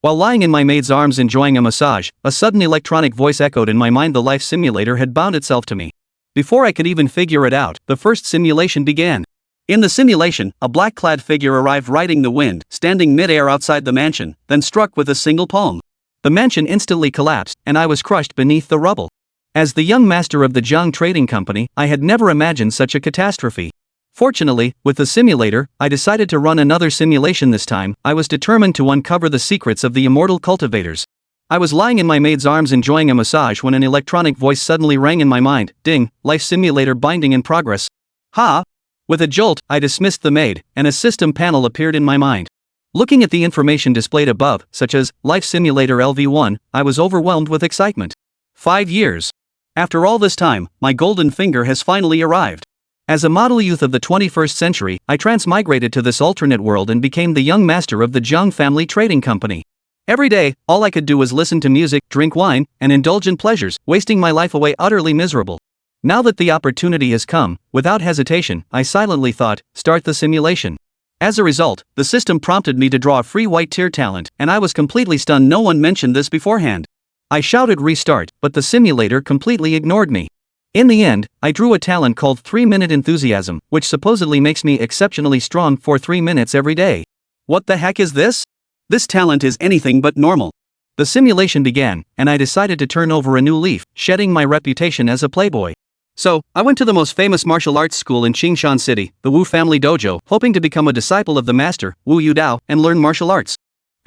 While lying in my maid's arms enjoying a massage, a sudden electronic voice echoed in my mind. The life simulator had bound itself to me. Before I could even figure it out, the first simulation began. In the simulation, a black-clad figure arrived riding the wind, standing mid-air outside the mansion, then struck with a single palm. The mansion instantly collapsed, and I was crushed beneath the rubble. As the young master of the Jiang Trading Company, I had never imagined such a catastrophe. Fortunately, with the simulator, I decided to run another simulation this time. I was determined to uncover the secrets of the immortal cultivators. I was lying in my maid's arms enjoying a massage when an electronic voice suddenly rang in my mind. Ding, life simulator binding in progress. Ha! With a jolt, I dismissed the maid, and a system panel appeared in my mind. Looking at the information displayed above, such as Life Simulator LV1, I was overwhelmed with excitement. 5 years. After all this time, my golden finger has finally arrived. As a model youth of the 21st century, I transmigrated to this alternate world and became the young master of the Jiang family trading company. Every day, all I could do was listen to music, drink wine, and indulge in pleasures, wasting my life away utterly miserable. Now that the opportunity has come, without hesitation, I silently thought, start the simulation. As a result, the system prompted me to draw a free white tier talent, and I was completely stunned. No one mentioned this beforehand. I shouted restart, but the simulator completely ignored me. In the end, I drew a talent called 3-minute enthusiasm, which supposedly makes me exceptionally strong for 3 minutes every day. What the heck is this? This talent is anything but normal. The simulation began, and I decided to turn over a new leaf, shedding my reputation as a playboy. So, I went to the most famous martial arts school in Qingshan City, the Wu Family Dojo, hoping to become a disciple of the master, Wu Yudao, and learn martial arts.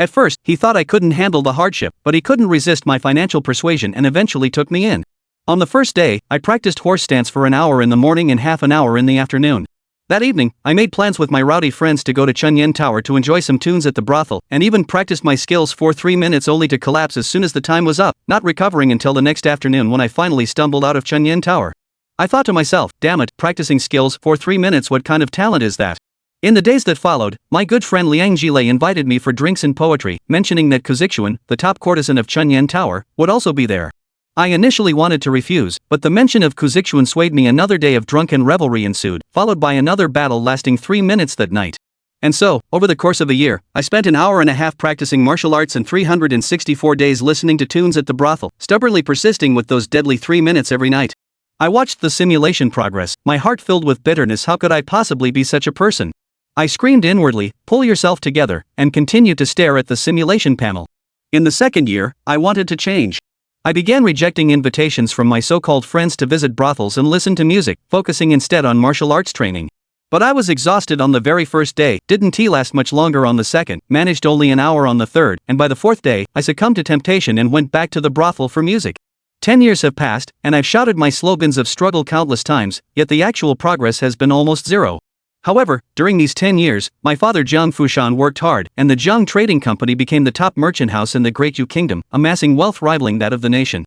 At first, he thought I couldn't handle the hardship, but he couldn't resist my financial persuasion and eventually took me in. On the first day, I practiced horse stance for an hour in the morning and half an hour in the afternoon. That evening, I made plans with my rowdy friends to go to Chunyan Tower to enjoy some tunes at the brothel, and even practiced my skills for 3 minutes only to collapse as soon as the time was up, not recovering until the next afternoon when I finally stumbled out of Chunyan Tower. I thought to myself, damn it, practicing skills for 3 minutes, what kind of talent is that? In the days that followed, my good friend Liang Jilei invited me for drinks and poetry, mentioning that Kuzixuan, the top courtesan of Chunyan Tower, would also be there. I initially wanted to refuse, but the mention of Kuzixuan swayed me. Another day of drunken revelry ensued, followed by another battle lasting 3 minutes that night. And so, over the course of a year, I spent an hour and a half practicing martial arts and 364 days listening to tunes at the brothel, stubbornly persisting with those deadly 3 minutes every night. I watched the simulation progress, my heart filled with bitterness. How could I possibly be such a person? I screamed inwardly, pull yourself together, and continued to stare at the simulation panel. In the second year, I wanted to change. I began rejecting invitations from my so-called friends to visit brothels and listen to music, focusing instead on martial arts training. But I was exhausted on the very first day, didn't last much longer on the second, managed only an hour on the third, and by the fourth day, I succumbed to temptation and went back to the brothel for music. 10 years have passed, and I've shouted my slogans of struggle countless times, yet the actual progress has been almost zero. However, during these 10 years, my father Jiang Fushan worked hard, and the Jiang Trading Company became the top merchant house in the Great Yu Kingdom, amassing wealth rivaling that of the nation.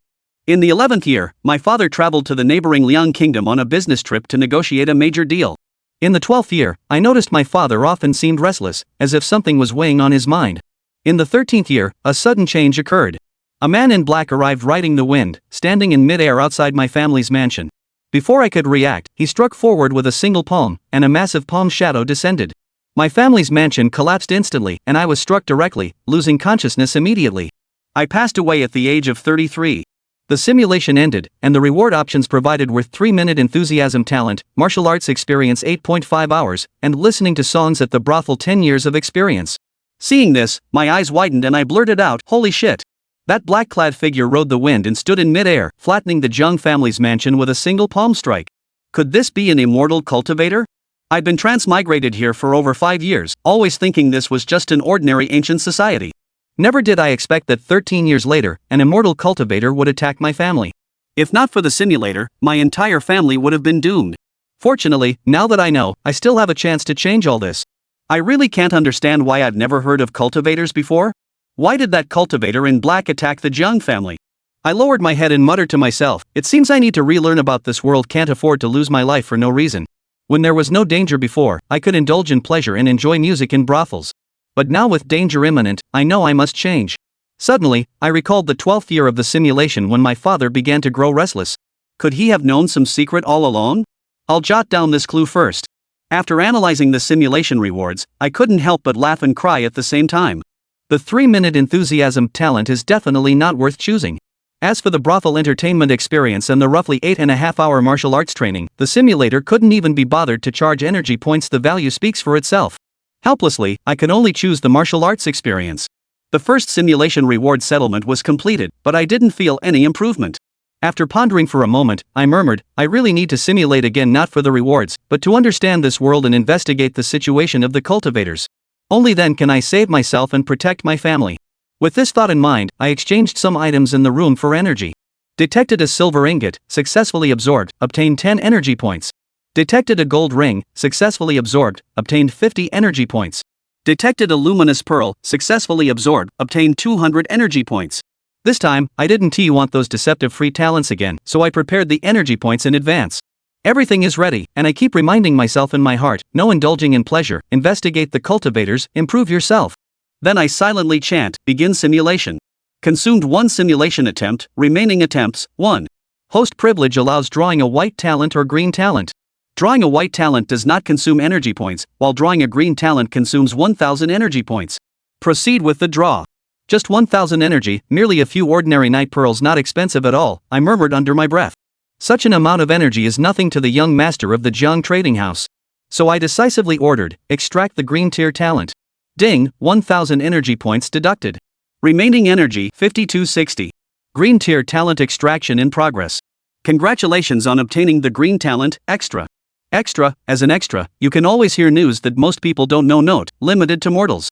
In the 11th year, my father traveled to the neighboring Liang Kingdom on a business trip to negotiate a major deal. In the 12th year, I noticed my father often seemed restless, as if something was weighing on his mind. In the 13th year, a sudden change occurred. A man in black arrived riding the wind, standing in mid-air outside my family's mansion. Before I could react, he struck forward with a single palm, and a massive palm shadow descended. My family's mansion collapsed instantly, and I was struck directly, losing consciousness immediately. I passed away at the age of 33. The simulation ended, and the reward options provided were 3-minute enthusiasm talent, martial arts experience 8.5 hours, and listening to songs at the brothel 10 years of experience. Seeing this, my eyes widened and I blurted out, "Holy shit!" That black-clad figure rode the wind and stood in mid-air, flattening the Jiang family's mansion with a single palm strike. Could this be an immortal cultivator? I'd been transmigrated here for over 5 years, always thinking this was just an ordinary ancient society. Never did I expect that 13 years later, an immortal cultivator would attack my family. If not for the simulator, my entire family would have been doomed. Fortunately, now that I know, I still have a chance to change all this. I really can't understand why I've never heard of cultivators before. Why did that cultivator in black attack the Jiang family? I lowered my head and muttered to myself, it seems I need to relearn about this world. Can't afford to lose my life for no reason. When there was no danger before, I could indulge in pleasure and enjoy music in brothels. But now with danger imminent, I know I must change. Suddenly, I recalled the 12th year of the simulation when my father began to grow restless. Could he have known some secret all along? I'll jot down this clue first. After analyzing the simulation rewards, I couldn't help but laugh and cry at the same time. The 3-minute enthusiasm talent is definitely not worth choosing. As for the brothel entertainment experience and the roughly 8.5-hour martial arts training, the simulator couldn't even be bothered to charge energy points. The value speaks for itself. Helplessly, I could only choose the martial arts experience. The first simulation reward settlement was completed, but I didn't feel any improvement. After pondering for a moment, I murmured, I really need to simulate again, not for the rewards, but to understand this world and investigate the situation of the cultivators. Only then can I save myself and protect my family. With this thought in mind, I exchanged some items in the room for energy. Detected a silver ingot, successfully absorbed, obtained 10 energy points. Detected a gold ring, successfully absorbed, obtained 50 energy points. Detected a luminous pearl, successfully absorbed, obtained 200 energy points. This time, I didn't want those deceptive free talents again, so I prepared the energy points in advance. Everything is ready, and I keep reminding myself in my heart, no indulging in pleasure, investigate the cultivators, improve yourself. Then I silently chant, begin simulation. Consumed 1 simulation attempt, remaining attempts, 1. Host privilege allows drawing a white talent or green talent. Drawing a white talent does not consume energy points, while drawing a green talent consumes 1000 energy points. Proceed with the draw. Just 1000 energy, merely a few ordinary night pearls, not expensive at all, I murmured under my breath. Such an amount of energy is nothing to the young master of the Jiang trading house. So I decisively ordered, extract the green tier talent. Ding, 1000 energy points deducted. Remaining energy, 5260. Green tier talent extraction in progress. Congratulations on obtaining the green talent, extra. Extra, as an extra, you can always hear news that most people don't know. Note, limited to mortals.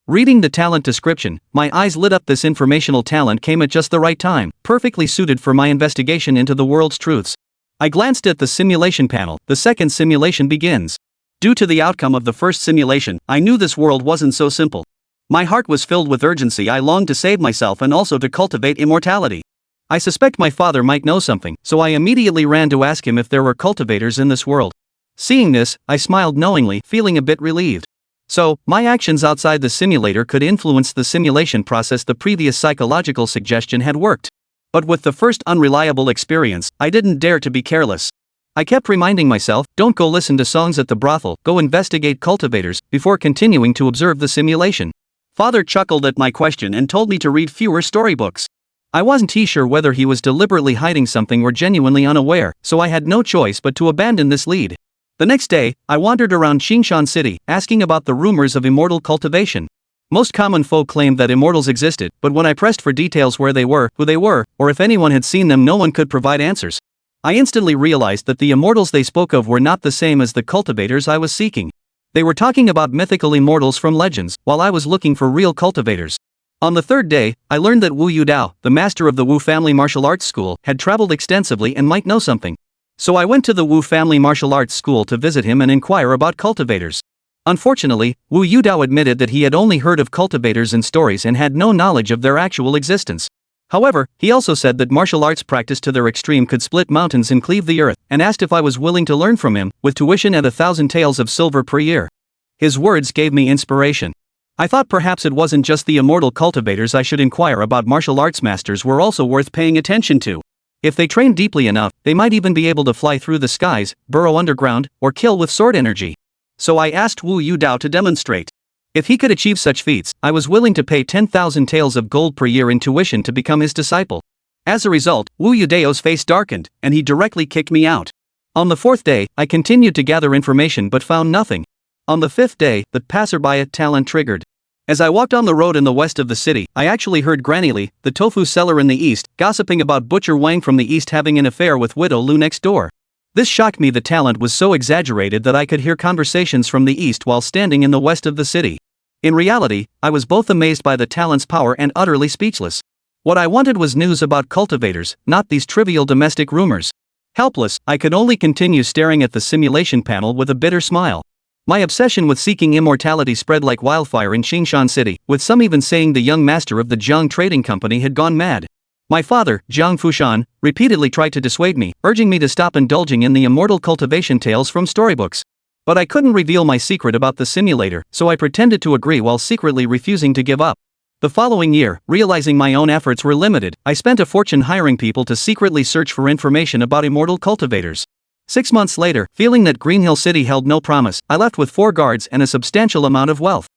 Reading the talent description, my eyes lit up. This informational talent came at just the right time, perfectly suited for my investigation into the world's truths. I glanced at the simulation panel. The second simulation begins. Due to the outcome of the first simulation, I knew this world wasn't so simple. My heart was filled with urgency. I longed to save myself and also to cultivate immortality. I suspect my father might know something, so I immediately ran to ask him if there were cultivators in this world. Seeing this, I smiled knowingly, feeling a bit relieved. So, my actions outside the simulator could influence the simulation process. The previous psychological suggestion had worked. But with the first unreliable experience, I didn't dare to be careless. I kept reminding myself, don't go listen to songs at the brothel, go investigate cultivators, before continuing to observe the simulation. Father chuckled at my question and told me to read fewer storybooks. I wasn't sure whether he was deliberately hiding something or genuinely unaware, so I had no choice but to abandon this lead. The next day, I wandered around Qingshan City, asking about the rumors of immortal cultivation. Most common folk claimed that immortals existed, but when I pressed for details where they were, who they were, or if anyone had seen them, no one could provide answers. I instantly realized that the immortals they spoke of were not the same as the cultivators I was seeking. They were talking about mythical immortals from legends, while I was looking for real cultivators. On the third day, I learned that Wu Yudao, the master of the Wu family martial arts school, had traveled extensively and might know something. So I went to the Wu family martial arts school to visit him and inquire about cultivators. Unfortunately, Wu Yudao admitted that he had only heard of cultivators in stories and had no knowledge of their actual existence. However, he also said that martial arts practiced to their extreme could split mountains and cleave the earth, and asked if I was willing to learn from him, with tuition at 1,000 taels of silver per year. His words gave me inspiration. I thought perhaps it wasn't just the immortal cultivators I should inquire about. Martial arts masters were also worth paying attention to. If they trained deeply enough, they might even be able to fly through the skies, burrow underground, or kill with sword energy. So I asked Wu Yudao to demonstrate. If he could achieve such feats, I was willing to pay 10,000 taels of gold per year in tuition to become his disciple. As a result, Wu Yudao's face darkened, and he directly kicked me out. On the fourth day, I continued to gather information but found nothing. On the fifth day, the passerby talent triggered. As I walked on the road in the west of the city, I actually heard Granny Li, the tofu seller in the east, gossiping about Butcher Wang from the east having an affair with Widow Lu next door. This shocked me. The talent was so exaggerated that I could hear conversations from the east while standing in the west of the city. In reality, I was both amazed by the talent's power and utterly speechless. What I wanted was news about cultivators, not these trivial domestic rumors. Helpless, I could only continue staring at the simulation panel with a bitter smile. My obsession with seeking immortality spread like wildfire in Qingshan City, with some even saying the young master of the Jiang Trading Company had gone mad. My father, Jiang Fushan, repeatedly tried to dissuade me, urging me to stop indulging in the immortal cultivation tales from storybooks. But I couldn't reveal my secret about the simulator, so I pretended to agree while secretly refusing to give up. The following year, realizing my own efforts were limited, I spent a fortune hiring people to secretly search for information about immortal cultivators. 6 months later, feeling that Green Hill City held no promise, I left with 4 guards and a substantial amount of wealth.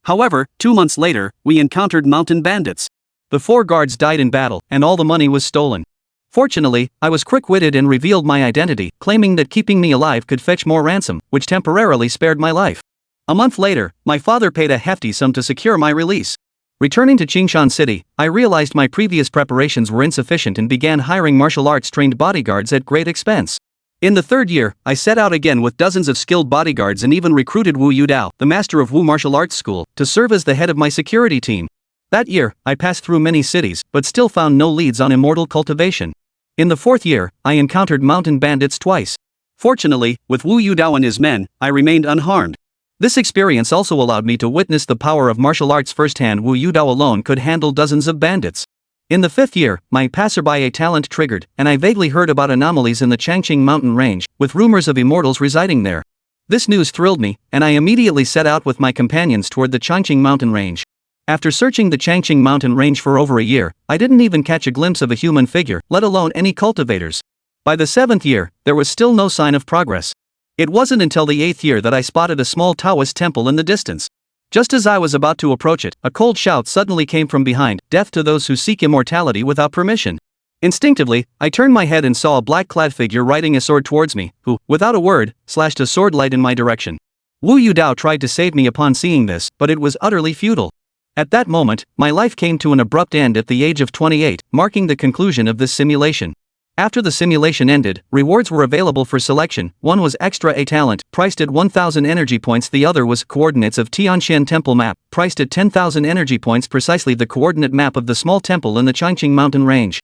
However, 2 months later, we encountered mountain bandits. The 4 guards died in battle, and all the money was stolen. Fortunately, I was quick-witted and revealed my identity, claiming that keeping me alive could fetch more ransom, which temporarily spared my life. A month later, my father paid a hefty sum to secure my release. Returning to Qingshan City, I realized my previous preparations were insufficient and began hiring martial arts-trained bodyguards at great expense. In the 3rd year, I set out again with dozens of skilled bodyguards and even recruited Wu Yudao, the master of Wu martial arts school, to serve as the head of my security team. That year, I passed through many cities, but still found no leads on immortal cultivation. In the 4th year, I encountered mountain bandits twice. Fortunately, with Wu Yudao and his men, I remained unharmed. This experience also allowed me to witness the power of martial arts firsthand. Wu Yudao alone could handle dozens of bandits. In the 5th year, my passerby talent triggered, and I vaguely heard about anomalies in the Changqing mountain range, with rumors of immortals residing there. This news thrilled me, and I immediately set out with my companions toward the Changqing mountain range. After searching the Changqing mountain range for over a year, I didn't even catch a glimpse of a human figure, let alone any cultivators. By the 7th year, there was still no sign of progress. It wasn't until the 8th year that I spotted a small Taoist temple in the distance. Just as I was about to approach it, a cold shout suddenly came from behind, death to those who seek immortality without permission. Instinctively, I turned my head and saw a black-clad figure riding a sword towards me, who, without a word, slashed a sword light in my direction. Wu Yudao tried to save me upon seeing this, but it was utterly futile. At that moment, my life came to an abrupt end at the age of 28, marking the conclusion of this simulation. After the simulation ended, rewards were available for selection. One was extra A talent, priced at 1,000 energy points. The other was coordinates of Tianxian Temple map, priced at 10,000 energy points, precisely the coordinate map of the small temple in the Changqing mountain range.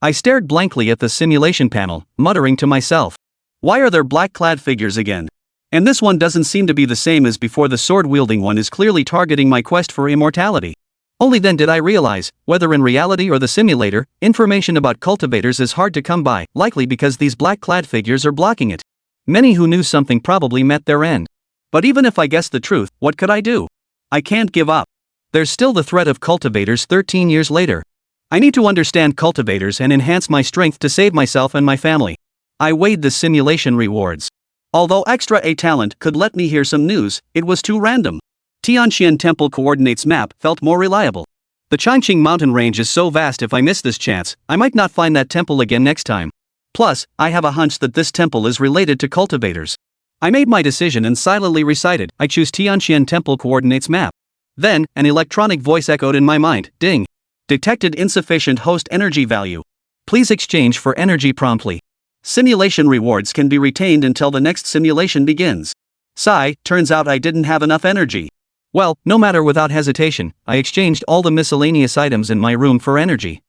I stared blankly at the simulation panel, muttering to myself, "Why are there black-clad figures again? And this one doesn't seem to be the same as before. The sword-wielding one is clearly targeting my quest for immortality." Only then did I realize, whether in reality or the simulator, information about cultivators is hard to come by, likely because these black-clad figures are blocking it. Many who knew something probably met their end. But even if I guessed the truth, what could I do? I can't give up. There's still the threat of cultivators 13 years later. I need to understand cultivators and enhance my strength to save myself and my family. I weighed the simulation rewards. Although extra A talent could let me hear some news, it was too random. Tianxian Temple coordinates map felt more reliable. The Changqing mountain range is so vast. If I miss this chance, I might not find that temple again next time. Plus, I have a hunch that this temple is related to cultivators. I made my decision and silently recited, "I choose Tianxian Temple coordinates map." Then, an electronic voice echoed in my mind, "Ding. Detected insufficient host energy value. Please exchange for energy promptly. Simulation rewards can be retained until the next simulation begins." Sigh, turns out I didn't have enough energy. Well, no matter, without hesitation, I exchanged all the miscellaneous items in my room for energy.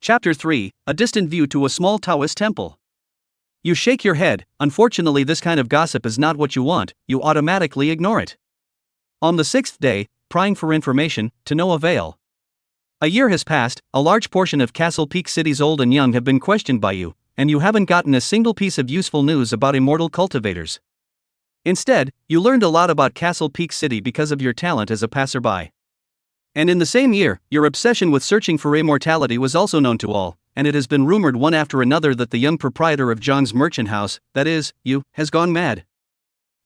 Chapter 3: A distant view to a small Taoist temple. You shake your head. Unfortunately, this kind of gossip is not what you want, you automatically ignore it. On the sixth day, prying for information, to no avail. A year has passed, a large portion of Castle Peak City's old and young have been questioned by you, and you haven't gotten a single piece of useful news about immortal cultivators. Instead, you learned a lot about Castle Peak City because of your talent as a passerby. And in the same year, your obsession with searching for immortality was also known to all, and it has been rumored one after another that the young proprietor of Zhang's merchant house, that is, you, has gone mad.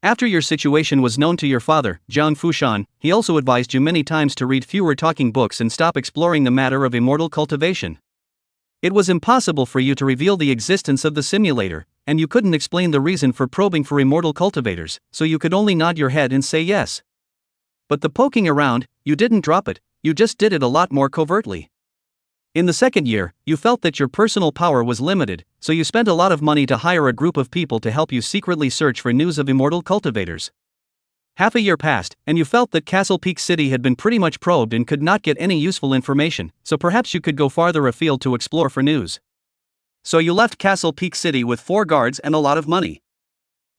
After your situation was known to your father, Zhang Fushan, he also advised you many times to read fewer talking books and stop exploring the matter of immortal cultivation. It was impossible for you to reveal the existence of the simulator, and you couldn't explain the reason for probing for immortal cultivators, so you could only nod your head and say yes. But the poking around, you didn't drop it, you just did it a lot more covertly. In the second year, you felt that your personal power was limited, so you spent a lot of money to hire a group of people to help you secretly search for news of immortal cultivators. Half a year passed, and you felt that Castle Peak City had been pretty much probed and could not get any useful information, so perhaps you could go farther afield to explore for news. So you left Castle Peak City with 4 guards and a lot of money.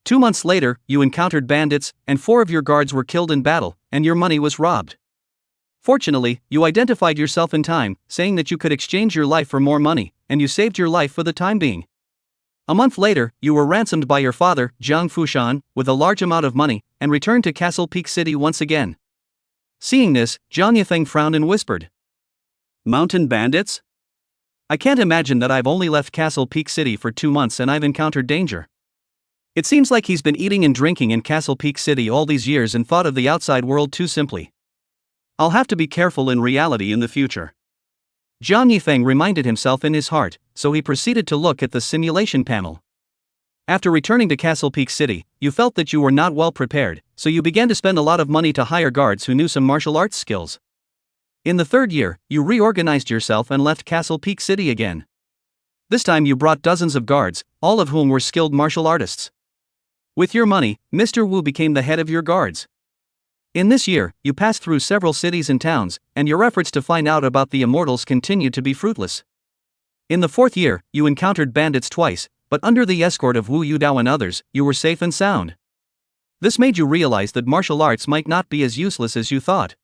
2 months later, you encountered bandits, and 4 of your guards were killed in battle, and your money was robbed. Fortunately, you identified yourself in time, saying that you could exchange your life for more money, and you saved your life for the time being. A month later, you were ransomed by your father, Zhang Fushan, with a large amount of money, and returned to Castle Peak City once again. Seeing this, Zhang Yifeng frowned and whispered, "Mountain bandits? I can't imagine that I've only left Castle Peak City for 2 months and I've encountered danger. It seems like he's been eating and drinking in Castle Peak City all these years and thought of the outside world too simply. I'll have to be careful in reality in the future." Zhang Yifeng reminded himself in his heart, so he proceeded to look at the simulation panel. After returning to Castle Peak City, you felt that you were not well prepared, so you began to spend a lot of money to hire guards who knew some martial arts skills. In the third year, you reorganized yourself and left Castle Peak City again. This time you brought dozens of guards, all of whom were skilled martial artists. With your money, Mr. Wu became the head of your guards. In this year, you passed through several cities and towns, and your efforts to find out about the immortals continued to be fruitless. In the fourth year, you encountered bandits twice, but under the escort of Wu Yudao and others, you were safe and sound. This made you realize that martial arts might not be as useless as you thought.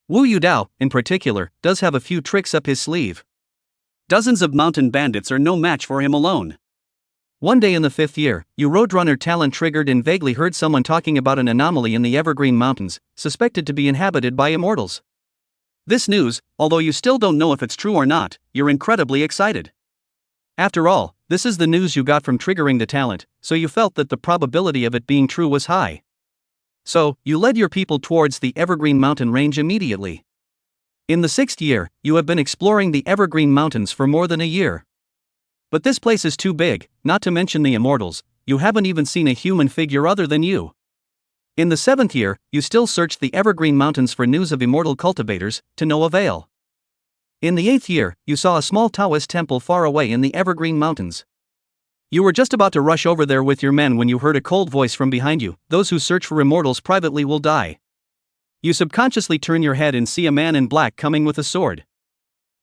Wu Yudao, in particular, does have a few tricks up his sleeve. Dozens of mountain bandits are no match for him alone. One day in the 5th year, you Roadrunner talent triggered and vaguely heard someone talking about an anomaly in the Evergreen Mountains, suspected to be inhabited by immortals. This news, although you still don't know if it's true or not, you're incredibly excited. After all, this is the news you got from triggering the talent, so you felt that the probability of it being true was high. So, you led your people towards the Evergreen Mountain range immediately. In the 6th year, you have been exploring the Evergreen Mountains for more than a year. But this place is too big, not to mention the immortals, you haven't even seen a human figure other than you. In the 7th year, you still searched the Evergreen Mountains for news of immortal cultivators, to no avail. In the 8th year, you saw a small Taoist temple far away in the Evergreen Mountains. You were just about to rush over there with your men when you heard a cold voice from behind you, "Those who search for immortals privately will die." You subconsciously turn your head and see a man in black coming with a sword.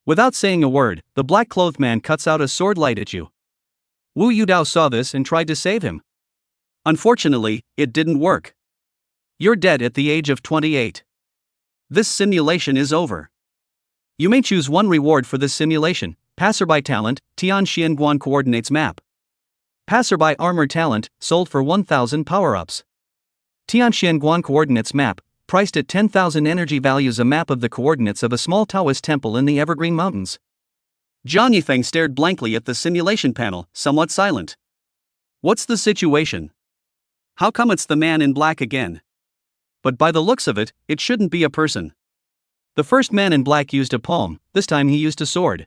Without saying a word, the black-clothed man cuts out a sword light at you. Wu Yudao saw this and tried to save him. Unfortunately, it didn't work. You're dead at the age of 28. This simulation is over. You may choose one reward for this simulation: Passerby Talent, Tian Xianguan Coordinates Map. Passerby Armor Talent, sold for 1,000 power-ups. Tian Xianguan Coordinates Map, priced at 10,000 energy values, a map of the coordinates of a small Taoist temple in the Evergreen Mountains. Zhang Yifeng stared blankly at the simulation panel, somewhat silent. What's the situation? How come it's the man in black again? But by the looks of it, it shouldn't be a person. The first man in black used a palm, this time he used a sword.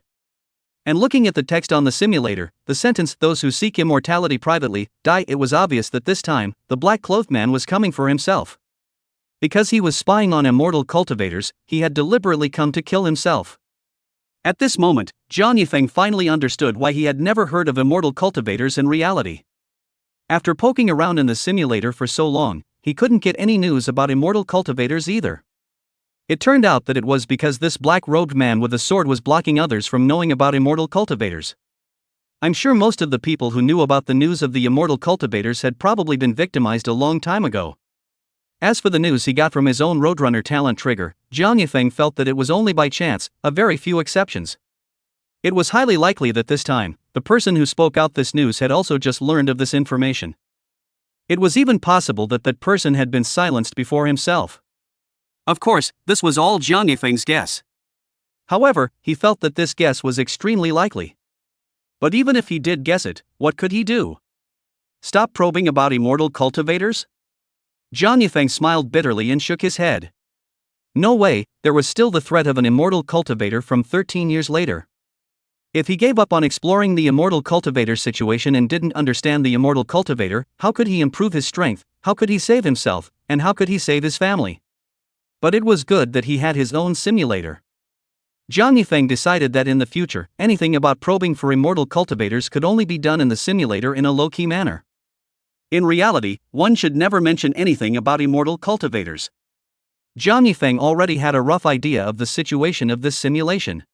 And looking at the text on the simulator, the sentence, "Those who seek immortality privately, die," it was obvious that this time, the black-clothed man was coming for himself. Because he was spying on immortal cultivators, he had deliberately come to kill himself. At this moment, Zhang Yifeng finally understood why he had never heard of immortal cultivators in reality. After poking around in the simulator for so long, he couldn't get any news about immortal cultivators either. It turned out that it was because this black-robed man with a sword was blocking others from knowing about immortal cultivators. I'm sure most of the people who knew about the news of the immortal cultivators had probably been victimized a long time ago. As for the news he got from his own Roadrunner talent trigger, Jiang Yifeng felt that it was only by chance, a very few exceptions. It was highly likely that this time, the person who spoke out this news had also just learned of this information. It was even possible that that person had been silenced before himself. Of course, this was all Jiang Yifeng's guess. However, he felt that this guess was extremely likely. But even if he did guess it, what could he do? Stop probing about immortal cultivators? Jiang Yifeng smiled bitterly and shook his head. No way, there was still the threat of an immortal cultivator from 13 years later. If he gave up on exploring the immortal cultivator situation and didn't understand the immortal cultivator, how could he improve his strength, how could he save himself, and how could he save his family? But it was good that he had his own simulator. Jiang Yifeng decided that in the future, anything about probing for immortal cultivators could only be done in the simulator in a low-key manner. In reality, one should never mention anything about immortal cultivators. Jiang Yifeng already had a rough idea of the situation of this simulation.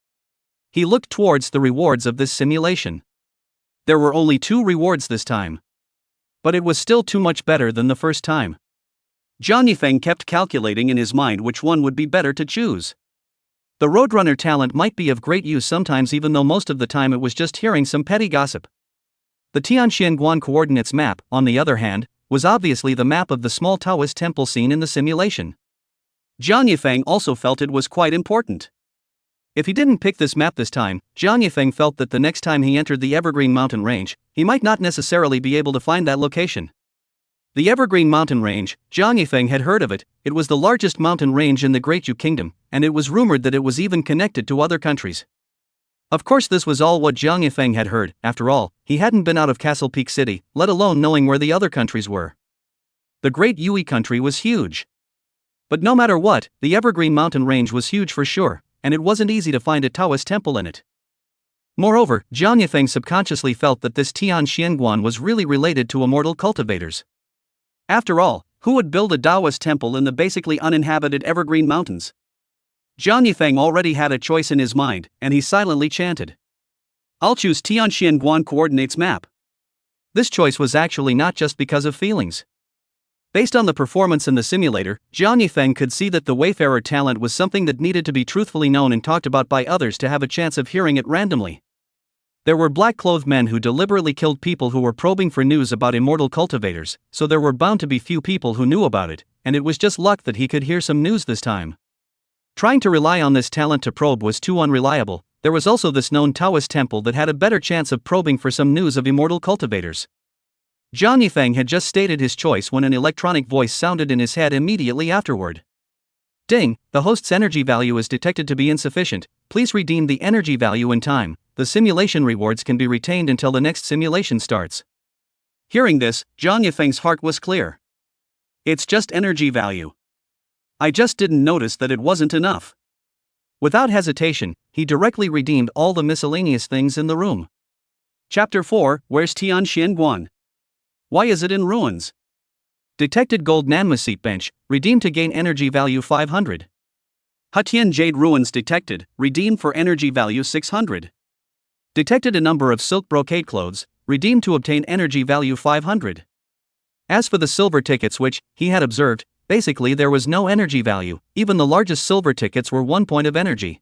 He looked towards the rewards of this simulation. There were only 2 rewards this time. But it was still too much better than the first time. Jiang Yifeng kept calculating in his mind which one would be better to choose. The Roadrunner talent might be of great use sometimes, even though most of the time it was just hearing some petty gossip. The Tianxianguan coordinates map, on the other hand, was obviously the map of the small Taoist temple scene in the simulation. Jiang Yifeng also felt it was quite important. If he didn't pick this map this time, Jiang Yifeng felt that the next time he entered the Evergreen Mountain Range, he might not necessarily be able to find that location. The Evergreen Mountain Range, Jiang Yifeng had heard of it. It was the largest mountain range in the Great Yu Kingdom, and it was rumored that it was even connected to other countries. Of course, this was all what Jiang Yifeng had heard. After all, he hadn't been out of Castle Peak City, let alone knowing where the other countries were. The Great Yui country was huge. But no matter what, the Evergreen Mountain Range was huge for sure, and it wasn't easy to find a Taoist temple in it. Moreover, Jiang Yifeng subconsciously felt that this Tianxianguan was really related to immortal cultivators. After all, who would build a Taoist temple in the basically uninhabited Evergreen Mountains? Jiang Yifeng already had a choice in his mind, and he silently chanted. I'll choose Tianxianguan coordinates map. This choice was actually not just because of feelings. Based on the performance in the simulator, Jiang Yifeng could see that the Wayfarer talent was something that needed to be truthfully known and talked about by others to have a chance of hearing it randomly. There were black-clothed men who deliberately killed people who were probing for news about immortal cultivators, so there were bound to be few people who knew about it, and it was just luck that he could hear some news this time. Trying to rely on this talent to probe was too unreliable. There was also this known Taoist temple that had a better chance of probing for some news of immortal cultivators. Jiang Yifeng had just stated his choice when an electronic voice sounded in his head immediately afterward. Ding, the host's energy value is detected to be insufficient. Please redeem the energy value in time. The simulation rewards can be retained until the next simulation starts. Hearing this, Jiang Yifeng's heart was clear. It's just energy value. I just didn't notice that it wasn't enough. Without hesitation, he directly redeemed all the miscellaneous things in the room. Chapter 4, Where's Tianxianguan? Why is it in ruins? Detected gold Nanma seat bench, redeemed to gain energy value 500. Hutian Jade Ruins detected, redeemed for energy value 600. Detected a number of silk brocade clothes, redeemed to obtain energy value 500. As for the silver tickets which, he had observed, basically there was no energy value, even the largest silver tickets were 1 point of energy.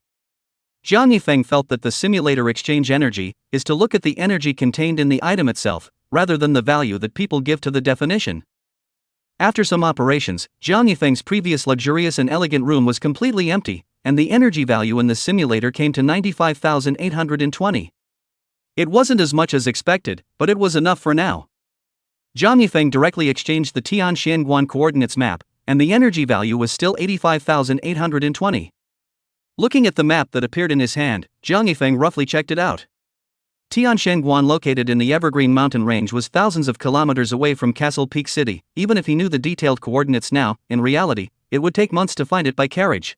Jiang Yifeng felt that the simulator exchange energy is to look at the energy contained in the item itself, rather than the value that people give to the definition. After some operations, Jiang Yifeng's previous luxurious and elegant room was completely empty, and the energy value in the simulator came to 95,820. It wasn't as much as expected, but it was enough for now. Jiang Yifeng directly exchanged the Tianxianguan coordinates map, and the energy value was still 85,820. Looking at the map that appeared in his hand, Jiang Yifeng roughly checked it out. Tianxianguan, located in the Evergreen Mountain Range, was thousands of kilometers away from Castle Peak City. Even if he knew the detailed coordinates now, in reality, it would take months to find it by carriage.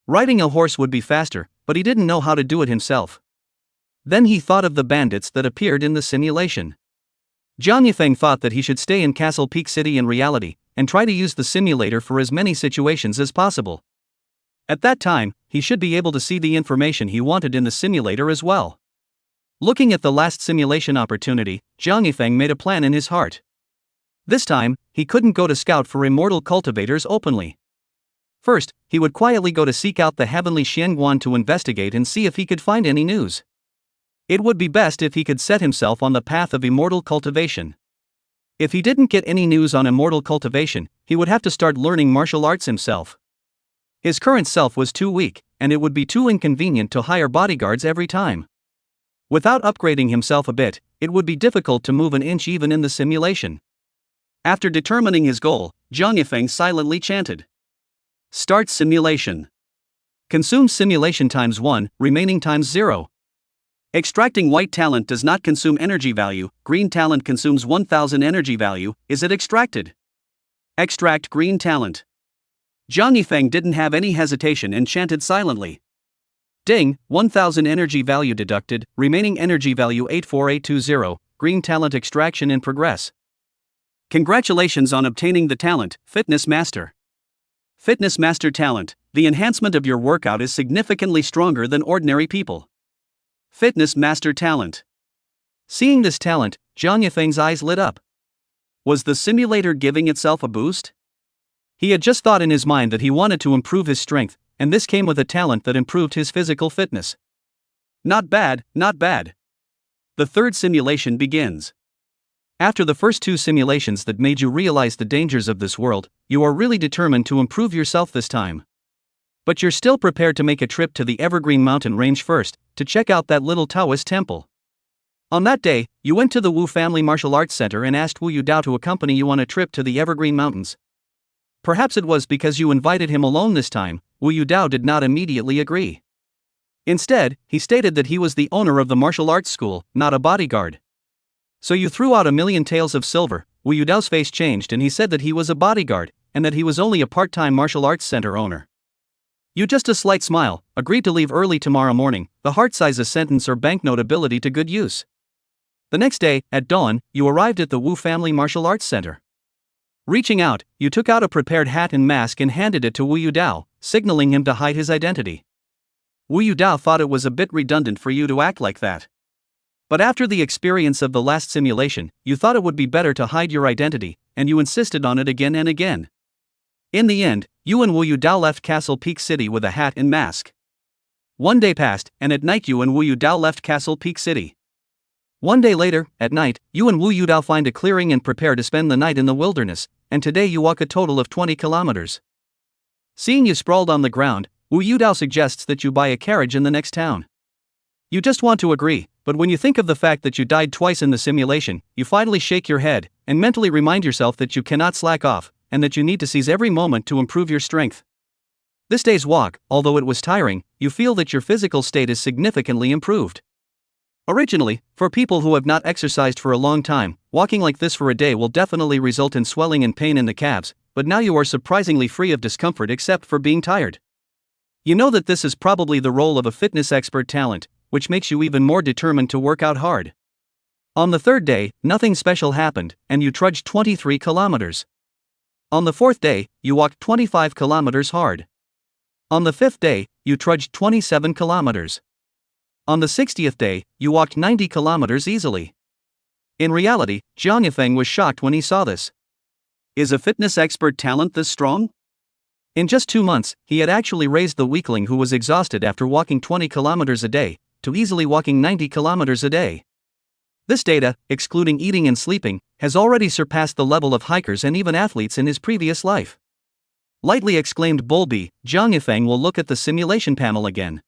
Riding a horse would be faster, but he didn't know how to do it himself. Then he thought of the bandits that appeared in the simulation. Jiang Yifeng thought that he should stay in Castle Peak City in reality, and try to use the simulator for as many situations as possible. At that time, he should be able to see the information he wanted in the simulator as well. Looking at the last simulation opportunity, Zhang Yifeng made a plan in his heart. This time, he couldn't go to scout for immortal cultivators openly. First, he would quietly go to seek out the heavenly Xianguan to investigate and see if he could find any news. It would be best if he could set himself on the path of immortal cultivation. If he didn't get any news on immortal cultivation, he would have to start learning martial arts himself. His current self was too weak, and it would be too inconvenient to hire bodyguards every time. Without upgrading himself a bit, it would be difficult to move an inch even in the simulation. After determining his goal, Zhang Yifeng silently chanted. Start simulation. Consume simulation times 1, remaining times 0. Extracting white talent does not consume energy value, green talent consumes 1000 energy value, is it extracted? Extract green talent. Zhang Yifeng didn't have any hesitation and chanted silently. Ding, 1000 energy value deducted, remaining energy value 84820, green talent extraction in progress. Congratulations on obtaining the talent, Fitness Master. Fitness Master talent, the enhancement of your workout is significantly stronger than ordinary people. Fitness Master talent. Seeing this talent, Zhang Yifeng's eyes lit up. Was the simulator giving itself a boost? He had just thought in his mind that he wanted to improve his strength, and this came with a talent that improved his physical fitness. Not bad, not bad. The third simulation begins. After the first 2 simulations that made you realize the dangers of this world, you are really determined to improve yourself this time. But you're still prepared to make a trip to the Evergreen Mountain Range first, to check out that little Taoist temple. On that day, you went to the Wu Family Martial Arts Center and asked Wu Yudao to accompany you on a trip to the Evergreen Mountains. Perhaps it was because you invited him alone this time, Wu Yudao did not immediately agree. Instead, he stated that he was the owner of the martial arts school, not a bodyguard. So you threw out 1,000,000 taels of silver. Wu Yudao's face changed and he said that he was a bodyguard, and that he was only a part-time martial arts center owner. You just a slight smile, agreed to leave early tomorrow morning, the heart size a sentence or banknote ability to good use. The next day, at dawn, you arrived at the Wu Family Martial Arts Center. Reaching out, you took out a prepared hat and mask and handed it to Wu Yudao, signaling him to hide his identity. Wu Yudao thought it was a bit redundant for you to act like that. But after the experience of the last simulation, you thought it would be better to hide your identity, and you insisted on it again and again. In the end, you and Wu Yudao left Castle Peak City with a hat and mask. One day passed, and at night you and Wu Yudao left Castle Peak City. One day later, at night, you and Wu Yudao find a clearing and prepare to spend the night in the wilderness, and today you walk a total of 20 kilometers. Seeing you sprawled on the ground, Wu Yudao suggests that you buy a carriage in the next town. You just want to agree, but when you think of the fact that you died twice in the simulation, you finally shake your head, and mentally remind yourself that you cannot slack off, and that you need to seize every moment to improve your strength. This day's walk, although it was tiring, you feel that your physical state is significantly improved. Originally, for people who have not exercised for a long time, walking like this for a day will definitely result in swelling and pain in the calves, but now you are surprisingly free of discomfort except for being tired. You know that this is probably the role of a fitness expert talent, which makes you even more determined to work out hard. On the third day, nothing special happened, and you trudged 23 kilometers. On the fourth day, you walked 25 kilometers hard. On the fifth day, you trudged 27 kilometers. On the 60th day, you walked 90 kilometers easily. In reality, Zhang Yifeng was shocked when he saw this. Is a fitness expert talent this strong? In just 2 months, he had actually raised the weakling who was exhausted after walking 20 kilometers a day, to easily walking 90 kilometers a day. This data, excluding eating and sleeping, has already surpassed the level of hikers and even athletes in his previous life. Lightly exclaimed Bulby, Zhang Yifeng will look at the simulation panel again.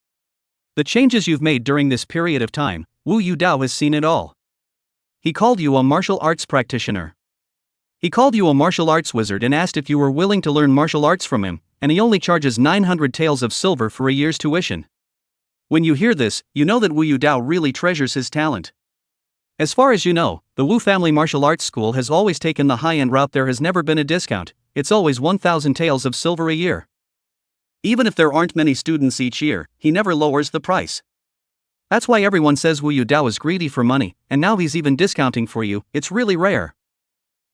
The changes you've made during this period of time, Wu Yudao has seen it all. He called you a martial arts practitioner. He called you a martial arts wizard and asked if you were willing to learn martial arts from him, and he only charges 900 taels of silver for a year's tuition. When you hear this, you know that Wu Yudao really treasures his talent. As far as you know, the Wu Family Martial Arts School has always taken the high-end route. There has never been a discount, it's always 1,000 taels of silver a year. Even if there aren't many students each year, he never lowers the price. That's why everyone says Wu Yudao is greedy for money, and now he's even discounting for you. It's really rare.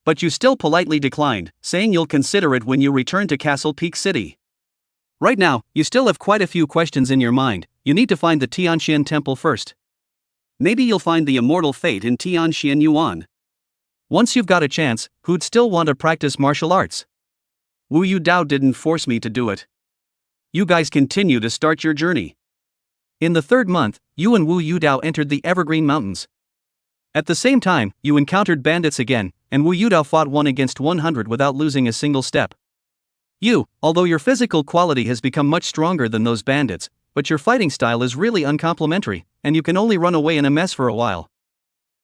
But you still politely declined, saying you'll consider it when you return to Castle Peak City. Right now, you still have quite a few questions in your mind. You need to find the Tianxian temple first. Maybe you'll find the immortal fate in Tianxian Yuan. Once you've got a chance, who'd still want to practice martial arts? Wu Yu Dao didn't force me to do it. You guys continue to start your journey. In the third month, you and Wu Yu Dao entered the Evergreen Mountains. At the same time, you encountered bandits again, and Wu Yu Dao fought 1 against 100 without losing a single step. Although your physical quality has become much stronger than those bandits, but your fighting style is really uncomplimentary, and you can only run away in a mess for a while.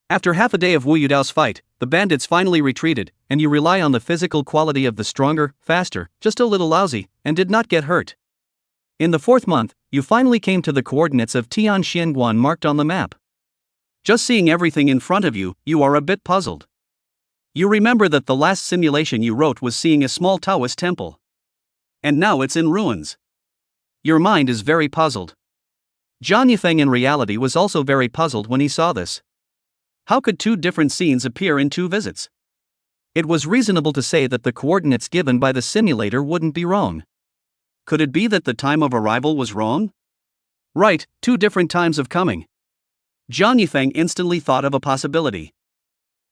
After half a day of Wu Yu Dao's fight, the bandits finally retreated, and you rely on the physical quality of the stronger, faster, just a little lousy, and did not get hurt. In the fourth month, you finally came to the coordinates of Tianxianguan marked on the map. Just seeing everything in front of you, you are a bit puzzled. You remember that the last simulation you wrote was seeing a small Taoist temple. And now it's in ruins. Your mind is very puzzled. Zhang Yifeng in reality was also very puzzled when he saw this. How could two different scenes appear in two visits? It was reasonable to say that the coordinates given by the simulator wouldn't be wrong. Could it be that the time of arrival was wrong? Right, two different times of coming. Zhang Yifeng instantly thought of a possibility.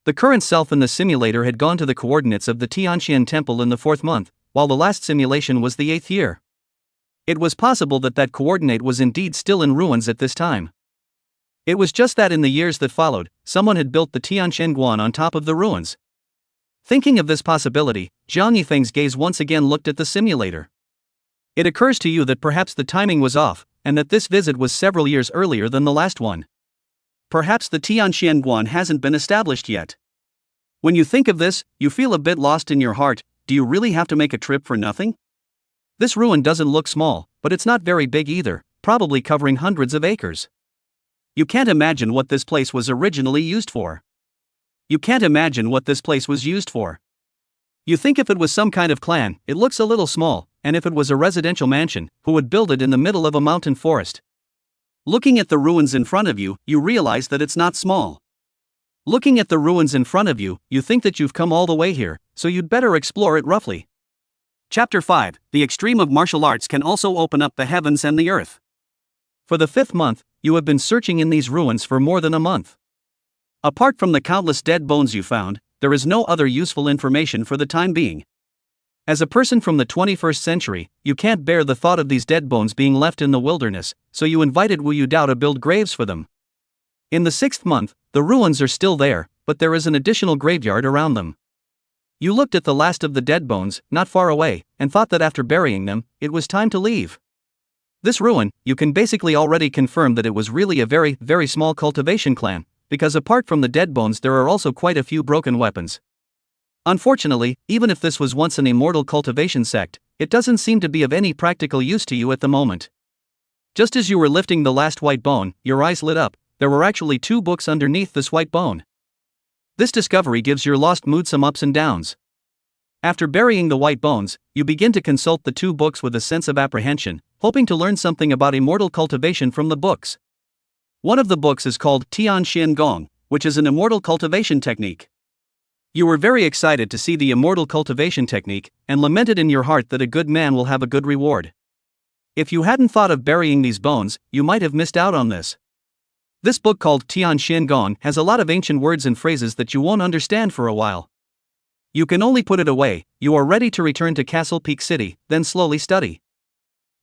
The current self in the simulator had gone to the coordinates of the Tianxian temple in the fourth month, while the last simulation was the 8th year. It was possible that that coordinate was indeed still in ruins at this time. It was just that in the years that followed, someone had built the Tianxianguan on top of the ruins. Thinking of this possibility, Zhang Yifeng's gaze once again looked at the simulator. It occurs to you that perhaps the timing was off, and that this visit was several years earlier than the last one. Perhaps the Tianxianguan hasn't been established yet. When you think of this, you feel a bit lost in your heart. Do you really have to make a trip for nothing? This ruin doesn't look small, but it's not very big either, probably covering hundreds of acres. You can't imagine what this place was originally used for. You think if it was some kind of clan, it looks a little small, and if it was a residential mansion, who would build it in the middle of a mountain forest? Looking at the ruins in front of you, you realize that it's not small. Looking at the ruins in front of you, you think that you've come all the way here, so you'd better explore it roughly. Chapter 5: The extreme of martial arts can also open up the heavens and the earth. For the 5th month, you have been searching in these ruins for more than a month. Apart from the countless dead bones you found, there is no other useful information for the time being. As a person from the 21st century, you can't bear the thought of these dead bones being left in the wilderness, so you invited Wu Yu Dao to build graves for them. In the 6th month, the ruins are still there, but there is an additional graveyard around them. You looked at the last of the dead bones, not far away, and thought that after burying them, it was time to leave. This ruin, you can basically already confirm that it was really a very, very small cultivation clan, because apart from the dead bones there are also quite a few broken weapons. Unfortunately, even if this was once an immortal cultivation sect, it doesn't seem to be of any practical use to you at the moment. Just as you were lifting the last white bone, your eyes lit up. There were actually 2 books underneath this white bone. This discovery gives your lost mood some ups and downs. After burying the white bones, you begin to consult the 2 books with a sense of apprehension, hoping to learn something about immortal cultivation from the books. One of the books is called Tianxian Gong, which is an immortal cultivation technique. You were very excited to see the immortal cultivation technique, and lamented in your heart that a good man will have a good reward. If you hadn't thought of burying these bones, you might have missed out on this. This book called Tianxian Gong has a lot of ancient words and phrases that you won't understand for a while. You can only put it away. You are ready to return to Castle Peak City, then slowly study.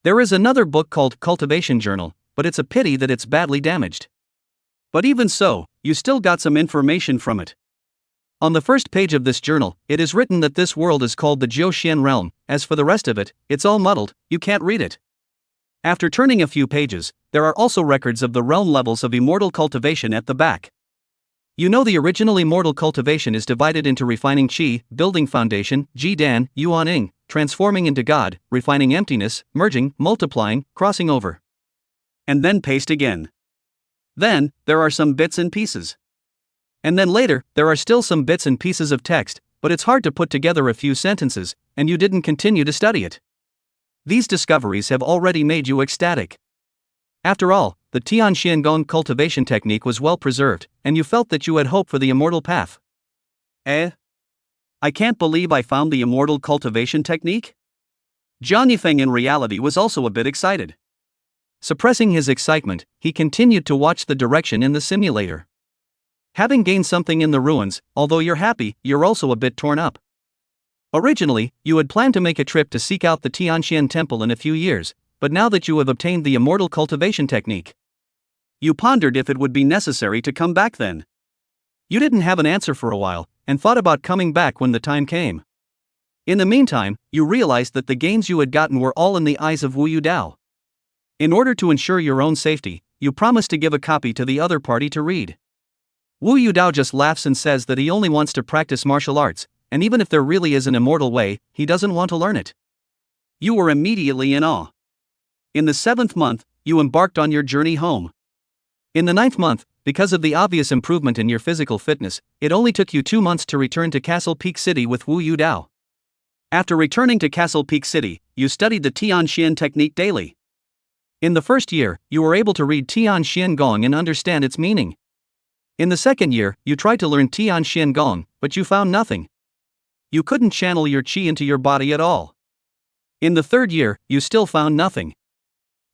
There is another book called Cultivation Journal, but it's a pity that it's badly damaged. But even so, you still got some information from it. On the first page of this journal, it is written that this world is called the Jiuxian realm. As for the rest of it, it's all muddled, you can't read it. After turning a few pages, there are also records of the realm levels of immortal cultivation at the back. You know the original immortal cultivation is divided into refining qi, building foundation, jidan, yuaning, transforming into God, refining emptiness, merging, multiplying, crossing over. And then paste again. Then, there are some bits and pieces. And then later, there are still some bits and pieces of text, but it's hard to put together a few sentences, and you didn't continue to study it. These discoveries have already made you ecstatic. After all, the Tianxian Gong cultivation technique was well preserved, and you felt that you had hope for the immortal path. I can't believe I found the immortal cultivation technique? Jiang Yifeng in reality was also a bit excited. Suppressing his excitement, he continued to watch the direction in the simulator. Having gained something in the ruins, although you're happy, you're also a bit torn up. Originally, you had planned to make a trip to seek out the Tianxian temple in a few years, but now that you have obtained the immortal cultivation technique, you pondered if it would be necessary to come back then. You didn't have an answer for a while, and thought about coming back when the time came. In the meantime, you realized that the gains you had gotten were all in the eyes of Wu Yudao. In order to ensure your own safety, you promised to give a copy to the other party to read. Wu Yudao just laughs and says that he only wants to practice martial arts, and even if there really is an immortal way, he doesn't want to learn it. You were immediately in awe. In the 7th month, you embarked on your journey home. In the 9th month, because of the obvious improvement in your physical fitness, it only took you 2 months to return to Castle Peak City with Wu Yudao. After returning to Castle Peak City, you studied the Tianxian technique daily. In the first year, you were able to read Tianxian Gong and understand its meaning. In the second year, you tried to learn Tianxian Gong, but you found nothing. You couldn't channel your qi into your body at all. In the third year, you still found nothing.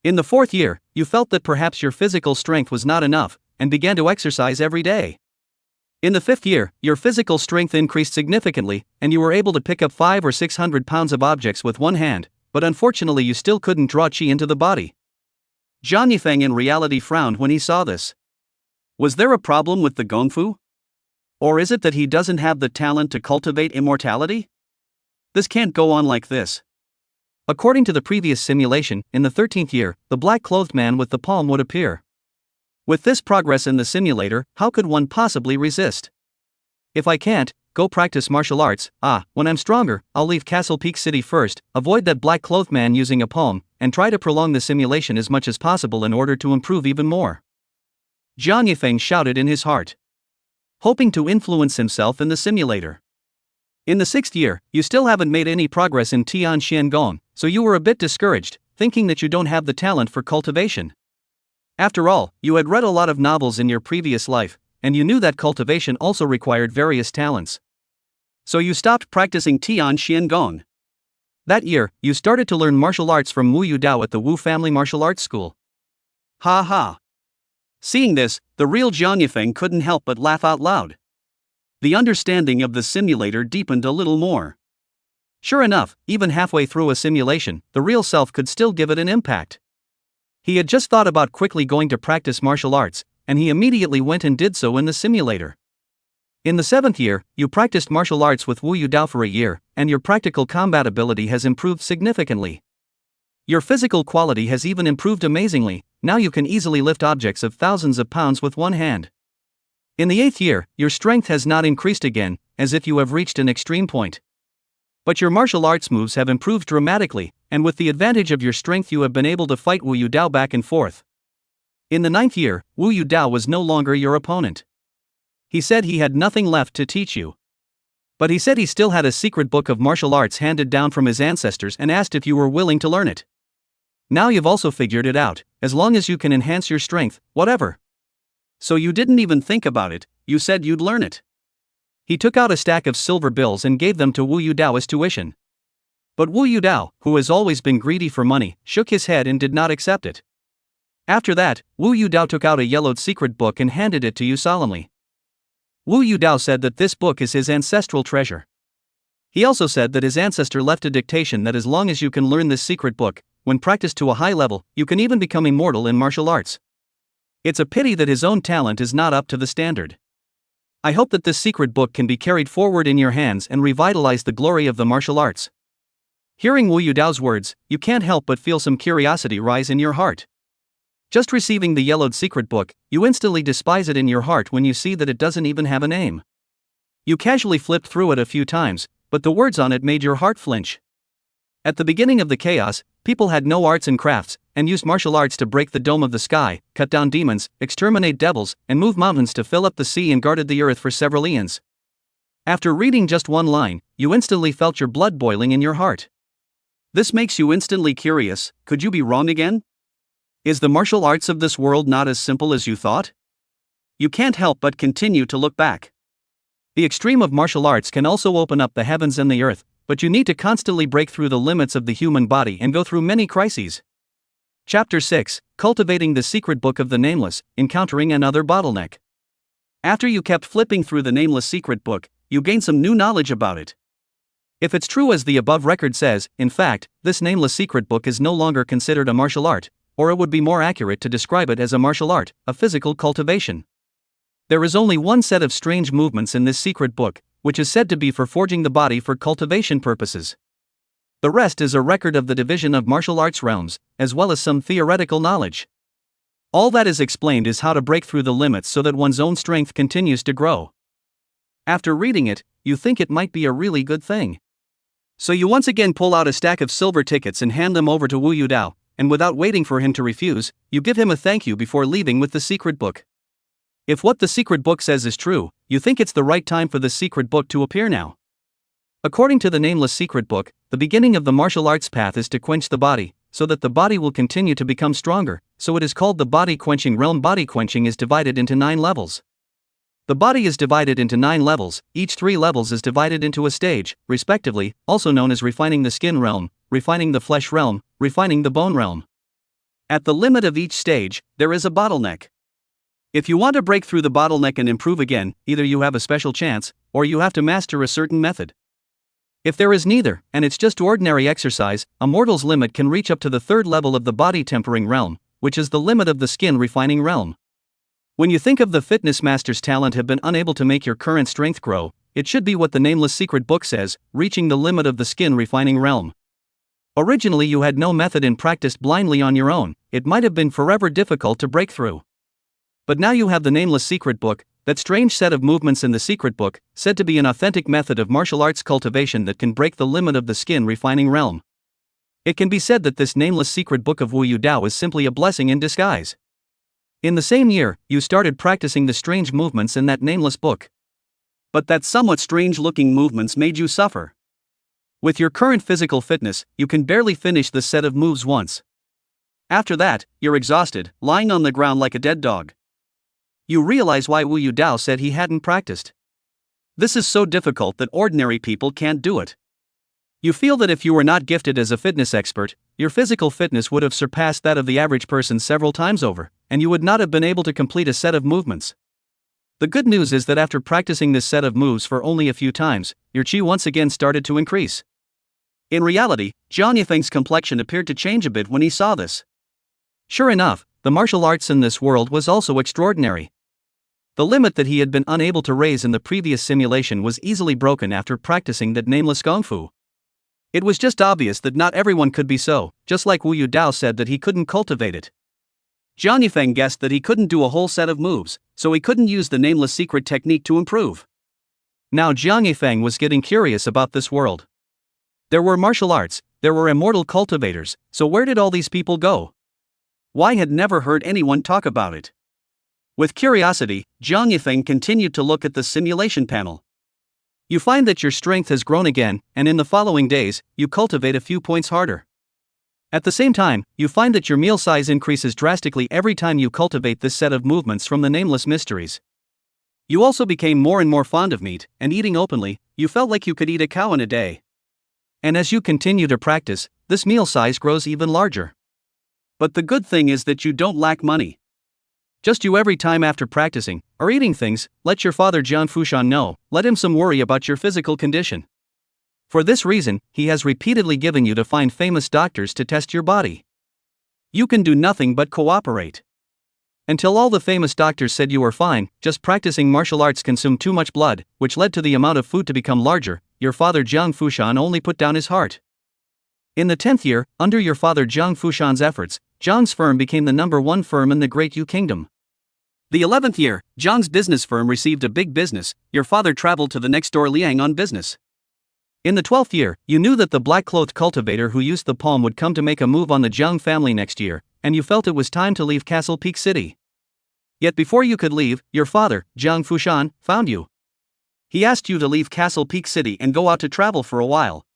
In the fourth year, you felt that perhaps your physical strength was not enough, and began to exercise every day. In the fifth year, your physical strength increased significantly, and you were able to pick up 500 or 600 pounds of objects with one hand, but unfortunately you still couldn't draw qi into the body. Jiang Yifeng in reality frowned when he saw this. Was there a problem with the Gongfu? Or is it that he doesn't have the talent to cultivate immortality? This can't go on like this. According to the previous simulation, in the 13th year, the black-clothed man with the palm would appear. With this progress in the simulator, how could one possibly resist? If I can't go practice martial arts, when I'm stronger, I'll leave Castle Peak City first, avoid that black-clothed man using a palm, and try to prolong the simulation as much as possible in order to improve even more. Jiang Yifeng shouted in his heart, hoping to influence himself in the simulator. In the 6th year, you still haven't made any progress in Tianxian Gong, so you were a bit discouraged, thinking that you don't have the talent for cultivation. After all, you had read a lot of novels in your previous life, and you knew that cultivation also required various talents. So you stopped practicing Tianxian Gong. That year, you started to learn martial arts from Wu Yudao at the Wu Family Martial Arts School. Ha ha. Seeing this, the real Jiang Yifeng couldn't help but laugh out loud. The understanding of the simulator deepened a little more. Sure enough, even halfway through a simulation, the real self could still give it an impact. He had just thought about quickly going to practice martial arts, and he immediately went and did so in the simulator. In the 7th year, you practiced martial arts with Wu Yudao for a year, and your practical combat ability has improved significantly. Your physical quality has even improved amazingly. Now you can easily lift objects of thousands of pounds with one hand. In the 8th year, your strength has not increased again, as if you have reached an extreme point. But your martial arts moves have improved dramatically, and with the advantage of your strength you have been able to fight Wu Yudao back and forth. In the 9th year, Wu Yudao was no longer your opponent. He said he had nothing left to teach you. But he said he still had a secret book of martial arts handed down from his ancestors and asked if you were willing to learn it. Now you've also figured it out, as long as you can enhance your strength, whatever. So you didn't even think about it, you said you'd learn it. He took out a stack of silver bills and gave them to Wu Yudao as tuition. But Wu Yudao, who has always been greedy for money, shook his head and did not accept it. After that, Wu Yudao took out a yellowed secret book and handed it to you solemnly. Wu Yudao said that this book is his ancestral treasure. He also said that his ancestor left a dictation that as long as you can learn this secret book, when practiced to a high level, you can even become immortal in martial arts. It's a pity that his own talent is not up to the standard. I hope that this secret book can be carried forward in your hands and revitalize the glory of the martial arts. Hearing Wu Yudao's words, you can't help but feel some curiosity rise in your heart. Just receiving the yellowed secret book, you instantly despise it in your heart when you see that it doesn't even have a name. You casually flipped through it a few times, but the words on it made your heart flinch. At the beginning of the chaos, people had no arts and crafts, and used martial arts to break the dome of the sky, cut down demons, exterminate devils, and move mountains to fill up the sea and guarded the earth for several eons. After reading just one line, you instantly felt your blood boiling in your heart. This makes you instantly curious, could you be wrong again? Is the martial arts of this world not as simple as you thought? You can't help but continue to look back. The extreme of martial arts can also open up the heavens and the earth, but you need to constantly break through the limits of the human body and go through many crises. Chapter 6, Cultivating the Secret Book of the Nameless, Encountering Another Bottleneck. After you kept flipping through the Nameless Secret Book, you gained some new knowledge about it. If it's true as the above record says, in fact, this Nameless Secret Book is no longer considered a martial art, or it would be more accurate to describe it as a martial art, a physical cultivation. There is only one set of strange movements in this secret book, which is said to be for forging the body for cultivation purposes. The rest is a record of the division of martial arts realms, as well as some theoretical knowledge. All that is explained is how to break through the limits so that one's own strength continues to grow. After reading it, you think it might be a really good thing. So you once again pull out a stack of silver tickets and hand them over to Wu Yudao, and without waiting for him to refuse, you give him a thank you before leaving with the secret book. If what the secret book says is true, you think it's the right time for the secret book to appear now. According to the Nameless Secret Book, the beginning of the martial arts path is to quench the body, so that the body will continue to become stronger, so it is called the body quenching realm. Body quenching is divided into 9 levels. The body is divided into 9 levels, each 3 levels is divided into a stage, respectively, also known as refining the skin realm, refining the flesh realm, refining the bone realm. At the limit of each stage, there is a bottleneck. If you want to break through the bottleneck and improve again, either you have a special chance, or you have to master a certain method. If there is neither, and it's just ordinary exercise, a mortal's limit can reach up to the 3rd level of the body tempering realm, which is the limit of the skin refining realm. When you think of the fitness master's talent have been unable to make your current strength grow, it should be what the Nameless Secret Book says, reaching the limit of the skin refining realm. Originally you had no method and practiced blindly on your own, it might have been forever difficult to break through. But now you have the Nameless Secret Book, that strange set of movements in the secret book, said to be an authentic method of martial arts cultivation that can break the limit of the skin refining realm. It can be said that this Nameless Secret Book of Wu Yudao is simply a blessing in disguise. In the same year, you started practicing the strange movements in that nameless book. But that somewhat strange-looking movements made you suffer. With your current physical fitness, you can barely finish the set of moves once. After that, you're exhausted, lying on the ground like a dead dog. You realize why Wu Yudao said he hadn't practiced. This is so difficult that ordinary people can't do it. You feel that if you were not gifted as a fitness expert, your physical fitness would have surpassed that of the average person several times over, and you would not have been able to complete a set of movements. The good news is that after practicing this set of moves for only a few times, your chi once again started to increase. In reality, Jiang Yifeng's complexion appeared to change a bit when he saw this. Sure enough, the martial arts in this world was also extraordinary. The limit that he had been unable to raise in the previous simulation was easily broken after practicing that nameless Kung Fu. It was just obvious that not everyone could be so, just like Wu Yudao said that he couldn't cultivate it. Jiang Yifeng guessed that he couldn't do a whole set of moves, so he couldn't use the nameless secret technique to improve. Now Jiang Yifeng was getting curious about this world. There were martial arts, there were immortal cultivators, so where did all these people go? Why had never heard anyone talk about it? With curiosity, Jiang Yifeng continued to look at the simulation panel. You find that your strength has grown again, and in the following days, you cultivate a few points harder. At the same time, you find that your meal size increases drastically every time you cultivate this set of movements from the nameless mysteries. You also became more and more fond of meat, and eating openly, you felt like you could eat a cow in a day. And as you continue to practice, this meal size grows even larger. But the good thing is that you don't lack money. Just you every time after practicing, or eating things, let your father Jiang Fushan know, let him some worry about your physical condition. For this reason, he has repeatedly given you to find famous doctors to test your body. You can do nothing but cooperate. Until all the famous doctors said you were fine, just practicing martial arts consumed too much blood, which led to the amount of food to become larger, your father Jiang Fushan only put down his heart. In the 10th year, under your father Jiang Fushan's efforts, Jiang's firm became the #1 firm in the Great Yu Kingdom. The 11th year, Jiang's business firm received a big business, your father traveled to the next door Liang on business. In the 12th year, you knew that the black-clothed cultivator who used the palm would come to make a move on the Jiang family next year, and you felt it was time to leave Castle Peak City. Yet before you could leave, your father, Jiang Fushan, found you. He asked you to leave Castle Peak City and go out to travel for a while.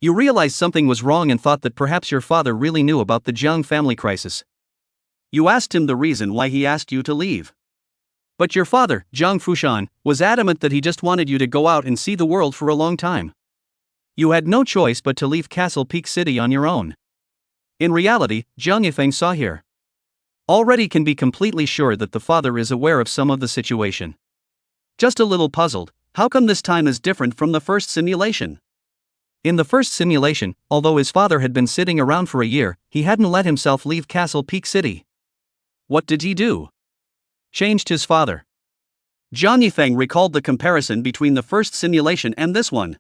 You realized something was wrong and thought that perhaps your father really knew about the Jiang family crisis. You asked him the reason why he asked you to leave. But your father, Jiang Fushan, was adamant that he just wanted you to go out and see the world for a long time. You had no choice but to leave Castle Peak City on your own. In reality, Jiang Yifeng saw here already can be completely sure that the father is aware of some of the situation. Just a little puzzled, how come this time is different from the first simulation? In the first simulation, although his father had been sitting around for a year, he hadn't let himself leave Castle Peak City. What did he do? Changed his father. Jiang Yifeng recalled the comparison between the first simulation and this one.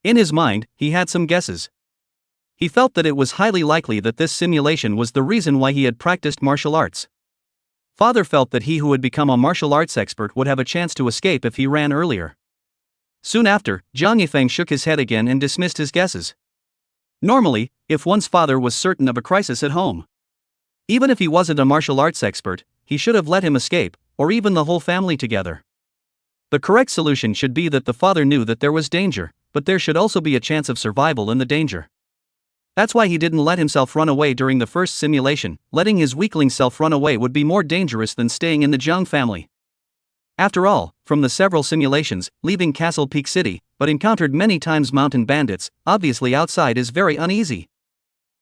In his mind, he had some guesses. He felt that it was highly likely that this simulation was the reason why he had practiced martial arts. Father felt that he who had become a martial arts expert would have a chance to escape if he ran earlier. Soon after, Jiang Yifeng shook his head again and dismissed his guesses. Normally, if one's father was certain of a crisis at home, even if he wasn't a martial arts expert, he should have let him escape, or even the whole family together. The correct solution should be that the father knew that there was danger, but there should also be a chance of survival in the danger. That's why he didn't let himself run away during the first simulation. Letting his weakling self run away would be more dangerous than staying in the Jiang family. After all, from the several simulations, leaving Castle Peak City, but encountered many times mountain bandits, obviously outside is very uneasy.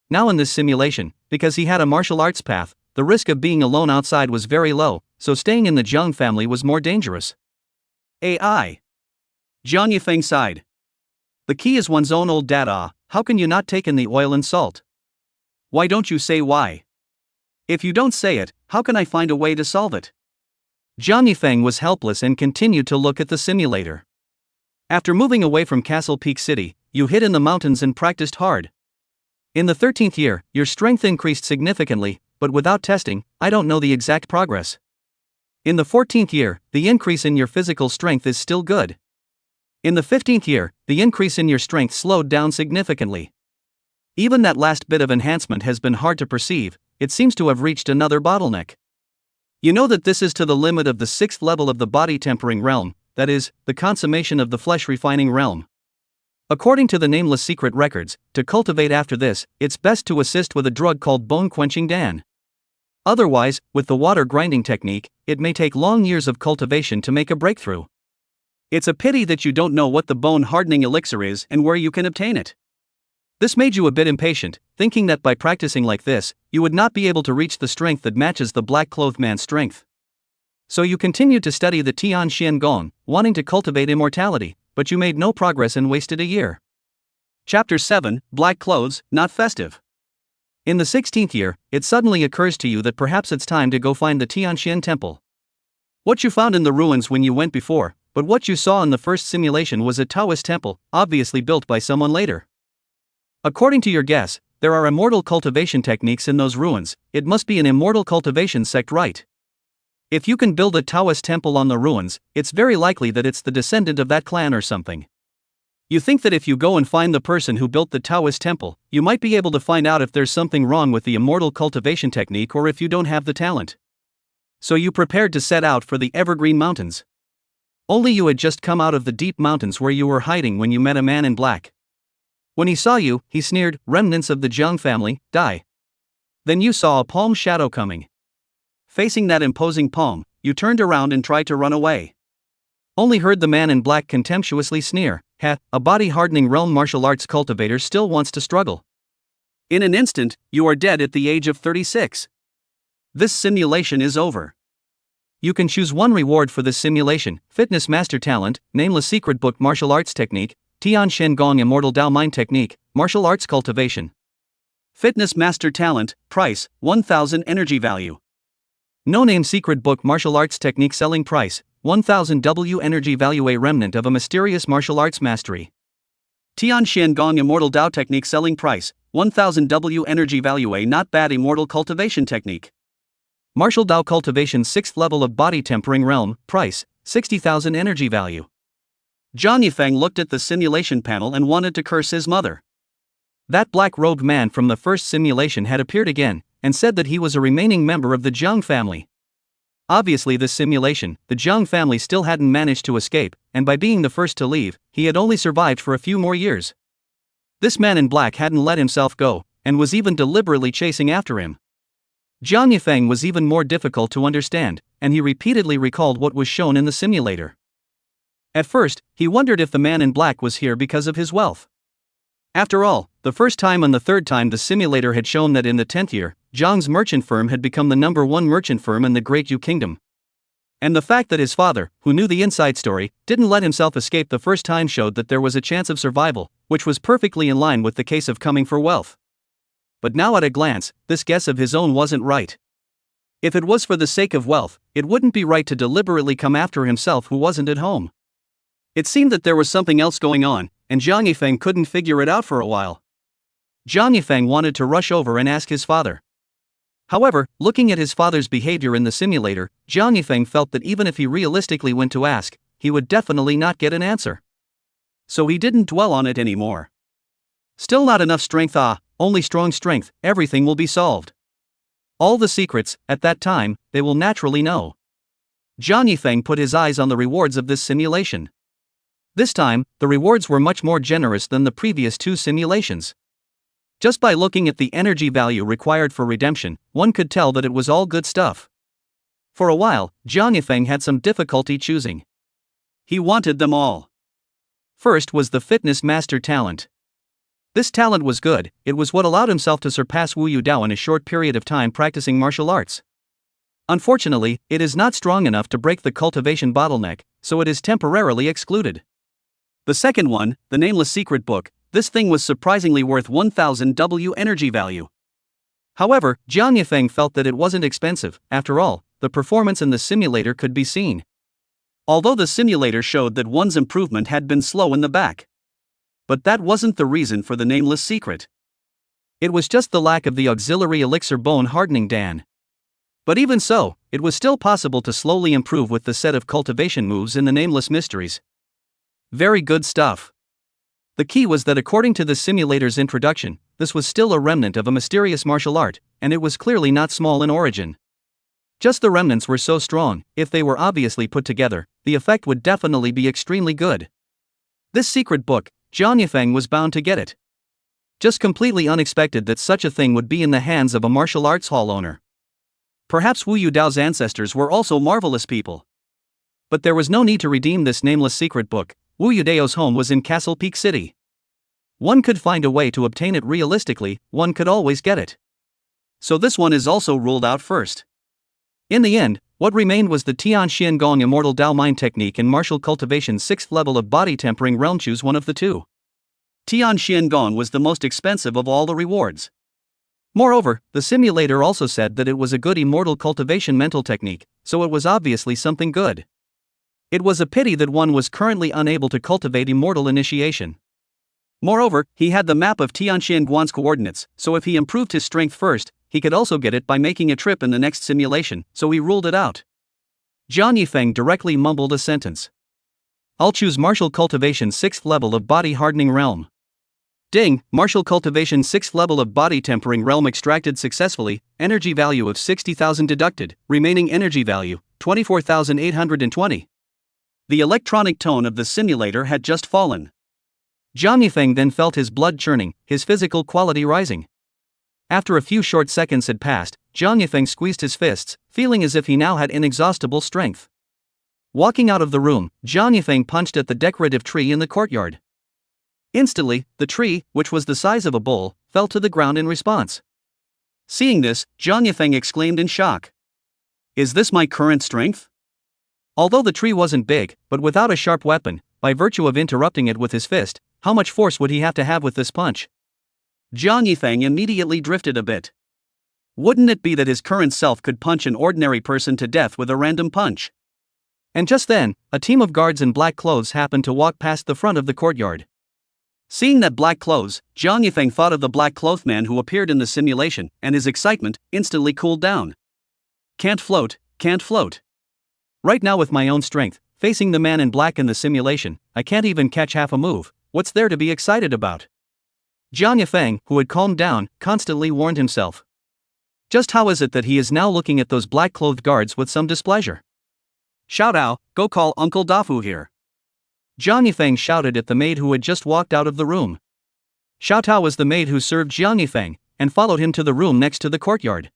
Now in this simulation, because he had a martial arts path, the risk of being alone outside was very low, so staying in the Jiang family was more dangerous. AI. Jiang Yifeng sighed. The key is one's own old dada. How can you not take in the oil and salt? Why don't you say why? If you don't say it, how can I find a way to solve it? Jiang Yifeng was helpless and continued to look at the simulator. After moving away from Castle Peak City, you hid in the mountains and practiced hard. In the 13th year, your strength increased significantly, but without testing, I don't know the exact progress. In the 14th year, the increase in your physical strength is still good. In the 15th year, the increase in your strength slowed down significantly. Even that last bit of enhancement has been hard to perceive. It seems to have reached another bottleneck. You know that this is to the limit of the 6th level of the body tempering realm, that is, the consummation of the flesh refining realm. According to the nameless secret records, to cultivate after this, it's best to assist with a drug called bone quenching dan. Otherwise, with the water grinding technique, it may take long years of cultivation to make a breakthrough. It's a pity that you don't know what the bone hardening elixir is and where you can obtain it. This made you a bit impatient, thinking that by practicing like this, you would not be able to reach the strength that matches the black-clothed man's strength. So you continued to study the Tian Xian Gong, wanting to cultivate immortality, but you made no progress and wasted a year. Chapter 7, Black Clothes, Not Festive. In the 16th year, it suddenly occurs to you that perhaps it's time to go find the Tianxian temple. What you found in the ruins when you went before, but what you saw in the first simulation was a Taoist temple, obviously built by someone later. According to your guess, there are immortal cultivation techniques in those ruins. It must be an immortal cultivation sect, right? If you can build a Taoist temple on the ruins, it's very likely that it's the descendant of that clan or something. You think that if you go and find the person who built the Taoist temple, you might be able to find out if there's something wrong with the immortal cultivation technique or if you don't have the talent. So you prepared to set out for the Evergreen Mountains. Only you had just come out of the deep mountains where you were hiding when you met a man in black. When he saw you, he sneered, "Remnants of the Jiang family, die." Then you saw a palm shadow coming. Facing that imposing palm, you turned around and tried to run away. Only heard the man in black contemptuously sneer, "Ha, a body-hardening realm martial arts cultivator still wants to struggle." In an instant, you are dead at the age of 36. This simulation is over. You can choose one reward for this simulation: Fitness Master Talent, Nameless Secret Book Martial Arts Technique, Tian Shen Gong Immortal Dao Mind Technique, Martial Arts Cultivation. Fitness Master Talent, Price, 1000 Energy Value. No Name Secret Book Martial Arts Technique Selling Price, 1000 W Energy Value. A remnant of a mysterious martial arts mastery. Tian Shen Gong Immortal Dao Technique Selling Price, 1000 W Energy Value. A not bad immortal cultivation technique. Martial Dao Cultivation 6th level of body tempering realm, price, 60,000 energy value. Jiang Yifeng looked at the simulation panel and wanted to curse his mother. That black-robed man from the first simulation had appeared again, and said that he was a remaining member of the Jiang family. Obviously this simulation, the Jiang family still hadn't managed to escape, and by being the first to leave, he had only survived for a few more years. This man in black hadn't let himself go, and was even deliberately chasing after him. Jiang Yifeng was even more difficult to understand, and he repeatedly recalled what was shown in the simulator. At first, he wondered if the man in black was here because of his wealth. After all, the first time and the third time the simulator had shown that in the 10th year, Zhang's merchant firm had become the #1 merchant firm in the Great Yu Kingdom. And the fact that his father, who knew the inside story, didn't let himself escape the first time showed that there was a chance of survival, which was perfectly in line with the case of coming for wealth. But now at a glance, this guess of his own wasn't right. If it was for the sake of wealth, it wouldn't be right to deliberately come after himself who wasn't at home. It seemed that there was something else going on, and Zhang Yifeng couldn't figure it out for a while. Zhang Yifeng wanted to rush over and ask his father. However, looking at his father's behavior in the simulator, Zhang Yifeng felt that even if he realistically went to ask, he would definitely not get an answer. So he didn't dwell on it anymore. Still not enough strength, only strong strength, everything will be solved. All the secrets, at that time, they will naturally know. Zhang Yifeng put his eyes on the rewards of this simulation. This time, the rewards were much more generous than the previous 2 simulations. Just by looking at the energy value required for redemption, one could tell that it was all good stuff. For a while, Zhang Yifeng had some difficulty choosing. He wanted them all. First was the fitness master talent. This talent was good, it was what allowed himself to surpass Wu Yudao in a short period of time practicing martial arts. Unfortunately, it is not strong enough to break the cultivation bottleneck, so it is temporarily excluded. The second one, the nameless secret book, this thing was surprisingly worth 1000 W energy value. However, Zhang Yifeng felt that it wasn't expensive. After all, the performance in the simulator could be seen. Although the simulator showed that one's improvement had been slow in the back. But that wasn't the reason for the nameless secret. It was just the lack of the auxiliary elixir bone hardening Dan. But even so, it was still possible to slowly improve with the set of cultivation moves in the nameless mysteries. Very good stuff. The key was that according to the simulator's introduction, this was still a remnant of a mysterious martial art, and it was clearly not small in origin. Just the remnants were so strong, if they were obviously put together, the effect would definitely be extremely good. This secret book, Zhang Yifeng was bound to get it. Just completely unexpected that such a thing would be in the hands of a martial arts hall owner. Perhaps Wu Yudao's ancestors were also marvelous people. But there was no need to redeem this nameless secret book. Wu Yudao's home was in Castle Peak City. One could find a way to obtain it realistically, one could always get it. So this one is also ruled out first. In the end, what remained was the Tian Xian Gong Immortal Dao Mind Technique and Martial Cultivation 6th level of Body Tempering Realm. Choose one of the two. Tian Xian Gong was the most expensive of all the rewards. Moreover, the simulator also said that it was a good immortal cultivation mental technique, so it was obviously something good. It was a pity that one was currently unable to cultivate immortal initiation. Moreover, he had the map of Tianxian Guan's coordinates, so if he improved his strength first, he could also get it by making a trip in the next simulation, so he ruled it out. Zhang Yifeng directly mumbled a sentence. I'll choose Martial Cultivation 6th level of Body Hardening Realm. Ding, Martial Cultivation 6th level of Body Tempering Realm extracted successfully, energy value of 60,000 deducted, remaining energy value, 24,820. The electronic tone of the simulator had just fallen. Zhang Yifeng then felt his blood churning, his physical quality rising. After a few short seconds had passed, Zhang Yifeng squeezed his fists, feeling as if he now had inexhaustible strength. Walking out of the room, Zhang Yifeng punched at the decorative tree in the courtyard. Instantly, the tree, which was the size of a bowl, fell to the ground in response. Seeing this, Zhang Yifeng exclaimed in shock. Is this my current strength? Although the tree wasn't big, but without a sharp weapon, by virtue of interrupting it with his fist, how much force would he have to have with this punch? Zhang Yifeng immediately drifted a bit. Wouldn't it be that his current self could punch an ordinary person to death with a random punch? And just then, a team of guards in black clothes happened to walk past the front of the courtyard. Seeing that black clothes, Zhang Yifeng thought of the black-clothed man who appeared in the simulation, and his excitement instantly cooled down. Can't float, can't float. Right now with my own strength, facing the man in black in the simulation, I can't even catch half a move. What's there to be excited about? Zhang Yifeng, who had calmed down, constantly warned himself. Just how is it that he is now looking at those black-clothed guards with some displeasure? Xiaotao, go call Uncle Dafu here. Zhang Yifeng shouted at the maid who had just walked out of the room. Xiaotao was the maid who served Zhang Yifeng, and followed him to the room next to the courtyard.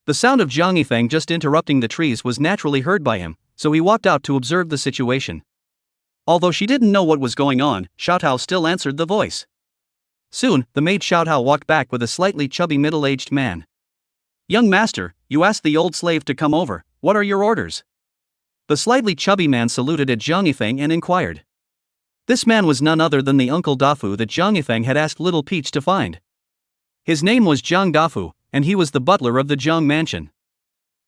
The sound of Zhang Yifeng just interrupting the trees was naturally heard by him, so he walked out to observe the situation. Although she didn't know what was going on, Xiaotao still answered the voice. Soon, the maid Xiao Hao walked back with a slightly chubby middle-aged man. "Young master, you asked the old slave to come over, what are your orders?" The slightly chubby man saluted at Zhang Yifeng and inquired. This man was none other than the Uncle Dafu that Zhang Yifeng had asked Little Peach to find. His name was Zhang Dafu, and he was the butler of the Zhang mansion.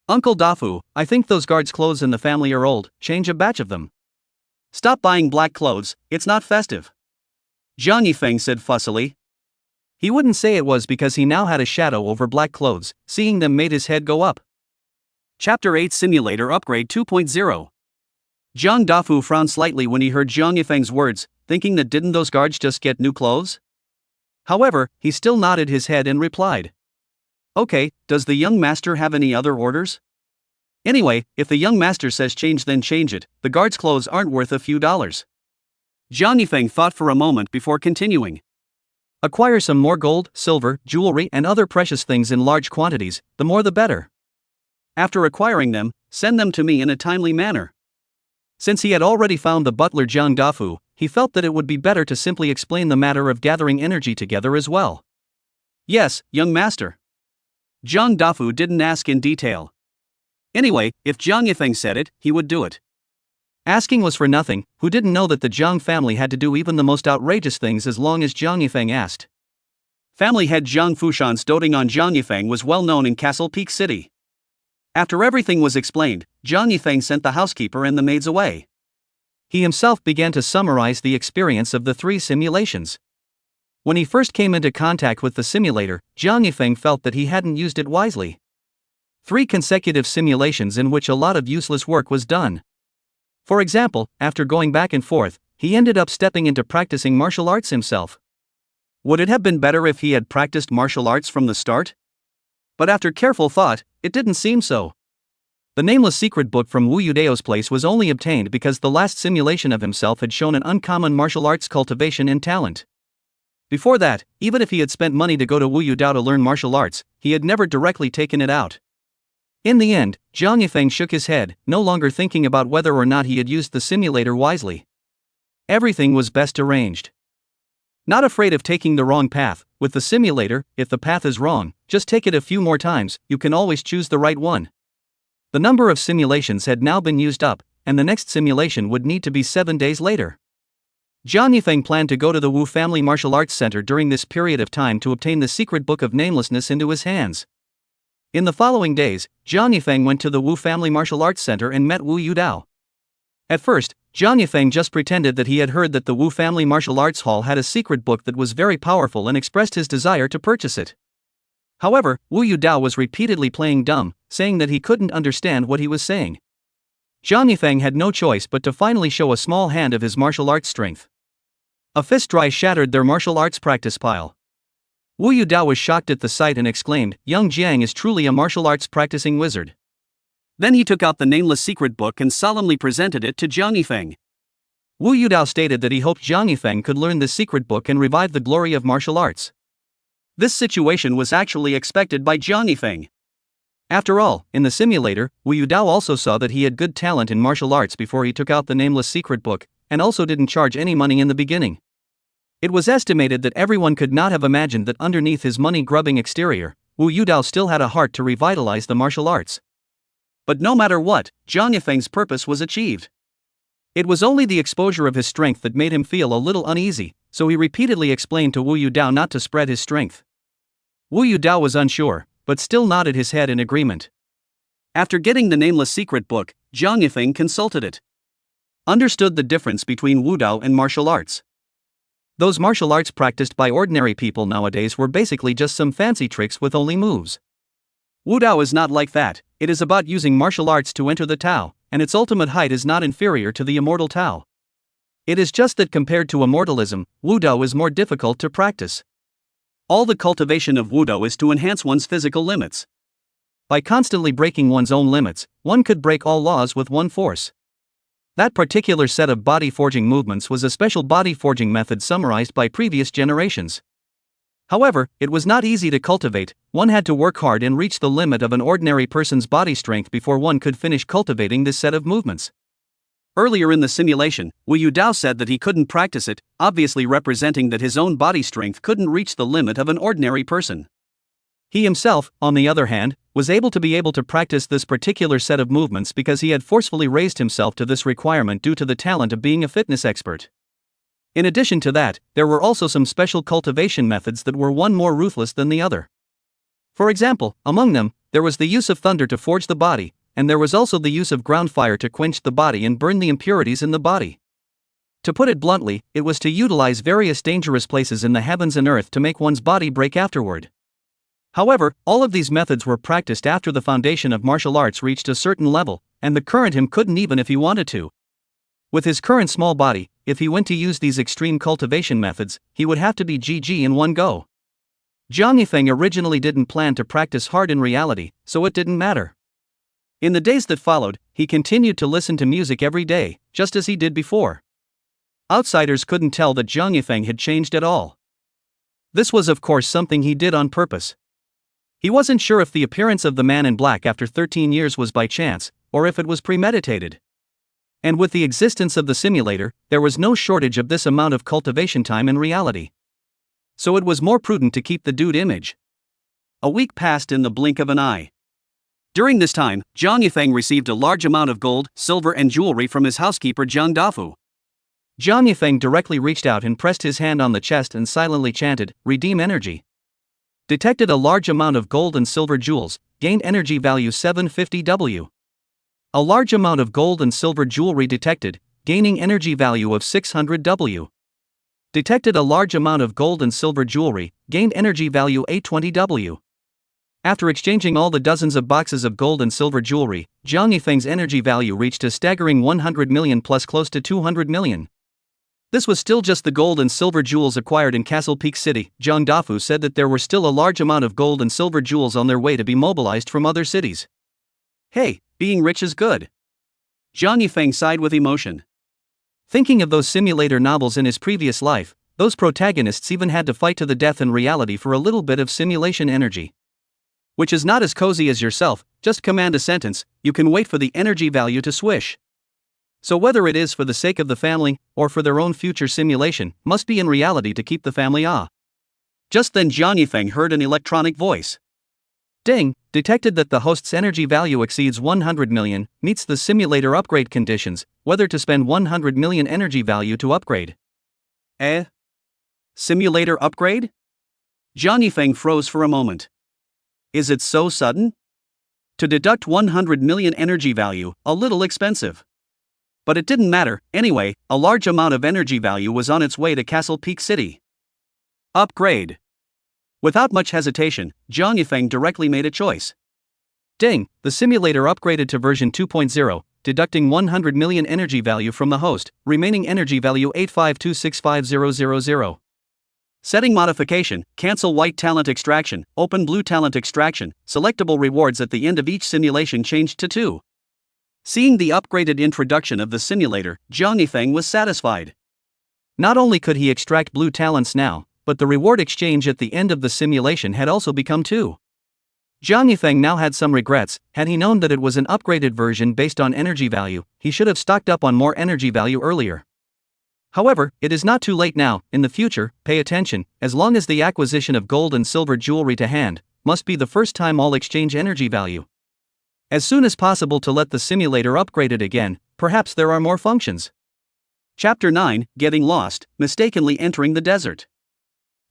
"Uncle Dafu, I think those guards' clothes in the family are old, change a batch of them." "Stop buying black clothes, it's not festive," Zhang Yifeng said fussily. He wouldn't say it was because he now had a shadow over black clothes, seeing them made his head go up. Chapter 8 Simulator Upgrade 2.0. Zhang Dafu frowned slightly when he heard Zhang Yifeng's words, thinking that didn't those guards just get new clothes? However, he still nodded his head and replied. "Okay, does the young master have any other orders?" "Anyway, if the young master says change then change it, the guards' clothes aren't worth a few dollars." Zhang Yifeng thought for a moment before continuing. "Acquire some more gold, silver, jewelry and other precious things in large quantities, the more the better. After acquiring them, send them to me in a timely manner." Since he had already found the butler Zhang Dafu, he felt that it would be better to simply explain the matter of gathering energy together as well. "Yes, young master." Zhang Dafu didn't ask in detail. Anyway, if Zhang Yifeng said it, he would do it. Asking was for nothing, who didn't know that the Zhang family had to do even the most outrageous things as long as Zhang Yifeng asked. Family head Zhang Fushan's doting on Zhang Yifeng was well known in Castle Peak City. After everything was explained, Zhang Yifeng sent the housekeeper and the maids away. He himself began to summarize the experience of the 3 simulations. When he first came into contact with the simulator, Zhang Yifeng felt that he hadn't used it wisely. 3 consecutive simulations in which a lot of useless work was done. For example, after going back and forth, he ended up stepping into practicing martial arts himself. Would it have been better if he had practiced martial arts from the start? But after careful thought, it didn't seem so. The nameless secret book from Wu Yudeo's place was only obtained because the last simulation of himself had shown an uncommon martial arts cultivation and talent. Before that, even if he had spent money to go to Wu Yudao to learn martial arts, he had never directly taken it out. In the end, Zhang Yifeng shook his head, no longer thinking about whether or not he had used the simulator wisely. Everything was best arranged. Not afraid of taking the wrong path, with the simulator, if the path is wrong, just take it a few more times, you can always choose the right one. The number of simulations had now been used up, and the next simulation would need to be 7 days later. Zhang Yifeng planned to go to the Wu Family Martial Arts Center during this period of time to obtain the secret book of namelessness into his hands. In the following days, Zhang Yifeng went to the Wu Family Martial Arts Center and met Wu Yudao. At first, Zhang Yifeng just pretended that he had heard that the Wu Family Martial Arts Hall had a secret book that was very powerful and expressed his desire to purchase it. However, Wu Yudao was repeatedly playing dumb, saying that he couldn't understand what he was saying. Zhang Yifeng had no choice but to finally show a small hand of his martial arts strength. A fist dry shattered their martial arts practice pile. Wu Yudao was shocked at the sight and exclaimed, "Young Jiang is truly a martial arts practicing wizard." Then he took out the nameless secret book and solemnly presented it to Zhang Yifeng. Wu Yudao stated that he hoped Zhang Yifeng could learn the secret book and revive the glory of martial arts. This situation was actually expected by Zhang Yifeng. After all, in the simulator, Wu Yudao also saw that he had good talent in martial arts before he took out the nameless secret book, and also didn't charge any money in the beginning. It was estimated that everyone could not have imagined that underneath his money-grubbing exterior, Wu Yudao still had a heart to revitalize the martial arts. But no matter what, Zhang Yifeng's purpose was achieved. It was only the exposure of his strength that made him feel a little uneasy, so he repeatedly explained to Wu Yudao not to spread his strength. Wu Yudao was unsure, but still nodded his head in agreement. After getting the nameless secret book, Zhang Yifeng consulted it. Understood the difference between Wudao and martial arts. Those martial arts practiced by ordinary people nowadays were basically just some fancy tricks with only moves. Wudao is not like that, it is about using martial arts to enter the Tao, and its ultimate height is not inferior to the immortal Tao. It is just that compared to immortalism, Wudao is more difficult to practice. All the cultivation of Wudao is to enhance one's physical limits. By constantly breaking one's own limits, one could break all laws with one force. That particular set of body forging movements was a special body forging method summarized by previous generations. However, it was not easy to cultivate, one had to work hard and reach the limit of an ordinary person's body strength before one could finish cultivating this set of movements. Earlier in the simulation, Wu Yudao said that he couldn't practice it, obviously representing that his own body strength couldn't reach the limit of an ordinary person. He himself, on the other hand, was able to practice this particular set of movements because he had forcefully raised himself to this requirement due to the talent of being a fitness expert. In addition to that, there were also some special cultivation methods that were one more ruthless than the other. For example, among them, there was the use of thunder to forge the body, and there was also the use of ground fire to quench the body and burn the impurities in the body. To put it bluntly, it was to utilize various dangerous places in the heavens and earth to make one's body break afterward. However, all of these methods were practiced after the foundation of martial arts reached a certain level, and the current him couldn't even if he wanted to. With his current small body, if he went to use these extreme cultivation methods, he would have to be GG in one go. Jiang Yifeng originally didn't plan to practice hard in reality, so it didn't matter. In the days that followed, he continued to listen to music every day, just as he did before. Outsiders couldn't tell that Jiang Yifeng had changed at all. This was of course something he did on purpose. He wasn't sure if the appearance of the man in black after 13 years was by chance, or if it was premeditated. And with the existence of the simulator, there was no shortage of this amount of cultivation time in reality. So it was more prudent to keep the dude image. A week passed in the blink of an eye. During this time, Jiang Yifeng received a large amount of gold, silver and jewelry from his housekeeper Jiang Dafu. Jiang Yifeng directly reached out and pressed his hand on the chest and silently chanted, "Redeem energy." Detected a large amount of gold and silver jewels, gained energy value 750W. A large amount of gold and silver jewelry detected, gaining energy value of 600W. Detected a large amount of gold and silver jewelry, gained energy value 820W. After exchanging all the dozens of boxes of gold and silver jewelry, Jiang Yifeng's energy value reached a staggering 100 million plus close to 200 million. This was still just the gold and silver jewels acquired in Castle Peak City. Jiang Dafu said that there were still a large amount of gold and silver jewels on their way to be mobilized from other cities. Hey, being rich is good. Jiang Yifeng sighed with emotion. Thinking of those simulator novels in his previous life, those protagonists even had to fight to the death in reality for a little bit of simulation energy. Which is not as cozy as yourself, just command a sentence, you can wait for the energy value to swish. So whether it is for the sake of the family, or for their own future simulation, must be in reality to keep the family Just then Jiang Yifeng heard an electronic voice. Ding, detected that the host's energy value exceeds 100 million, meets the simulator upgrade conditions, whether to spend 100 million energy value to upgrade. Simulator upgrade? Jiang Yifeng froze for a moment. Is it so sudden? To deduct 100 million energy value, a little expensive. But it didn't matter, anyway, a large amount of energy value was on its way to Castle Peak City. Upgrade. Without much hesitation, Jiang Yifeng directly made a choice. Ding, the simulator upgraded to version 2.0, deducting 100 million energy value from the host, remaining energy value 852650000. Setting modification, cancel white talent extraction, open blue talent extraction, selectable rewards at the end of each simulation changed to 2. Seeing the upgraded introduction of the simulator, Jiang Yifeng was satisfied. Not only could he extract blue talents now, but the reward exchange at the end of the simulation had also become 2. Jiang Yifeng now had some regrets. Had he known that it was an upgraded version based on energy value, he should have stocked up on more energy value earlier. However, it is not too late now. In the future, pay attention, as long as the acquisition of gold and silver jewelry to hand must be the first time I'll exchange energy value. As soon as possible to let the simulator upgrade it again, perhaps there are more functions. Chapter 9, Getting Lost, Mistakenly Entering the Desert.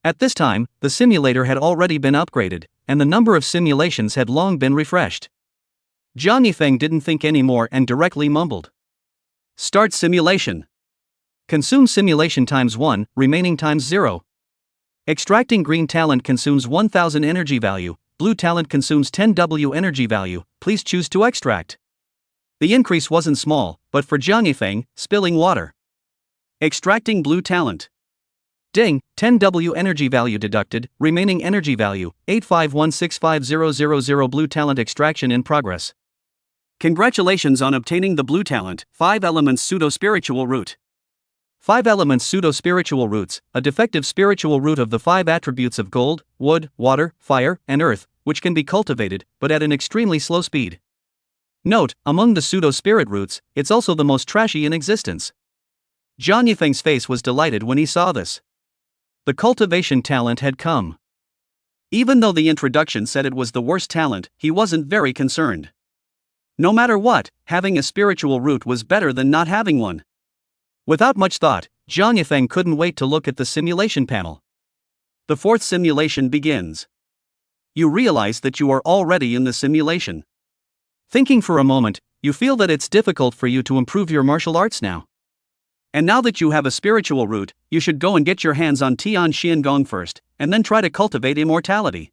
At this time, the simulator had already been upgraded, and the number of simulations had long been refreshed. Jiang Yifeng didn't think anymore and directly mumbled. Start simulation. Consume simulation times 1, remaining times 0. Extracting green talent consumes 1000 energy value, blue talent consumes 10W energy value, please choose to extract. The increase wasn't small, but for Jiang Yifeng, spilling water. Extracting blue talent. Ding, 10W energy value deducted, remaining energy value, 851650000 blue talent extraction in progress. Congratulations on obtaining the blue talent, 5 elements pseudo-spiritual root. 5 elements pseudo-spiritual roots, a defective spiritual root of the 5 attributes of gold, wood, water, fire, and earth, which can be cultivated, but at an extremely slow speed. Note, among the pseudo-spirit routes, it's also the most trashy in existence. Jiang Yifeng's face was delighted when he saw this. The cultivation talent had come. Even though the introduction said it was the worst talent, he wasn't very concerned. No matter what, having a spiritual root was better than not having one. Without much thought, Jiang Yifeng couldn't wait to look at the simulation panel. The fourth simulation begins. You realize that you are already in the simulation. Thinking for a moment, you feel that it's difficult for you to improve your martial arts now. And now that you have a spiritual root, you should go and get your hands on Tian Xian Gong first, and then try to cultivate immortality.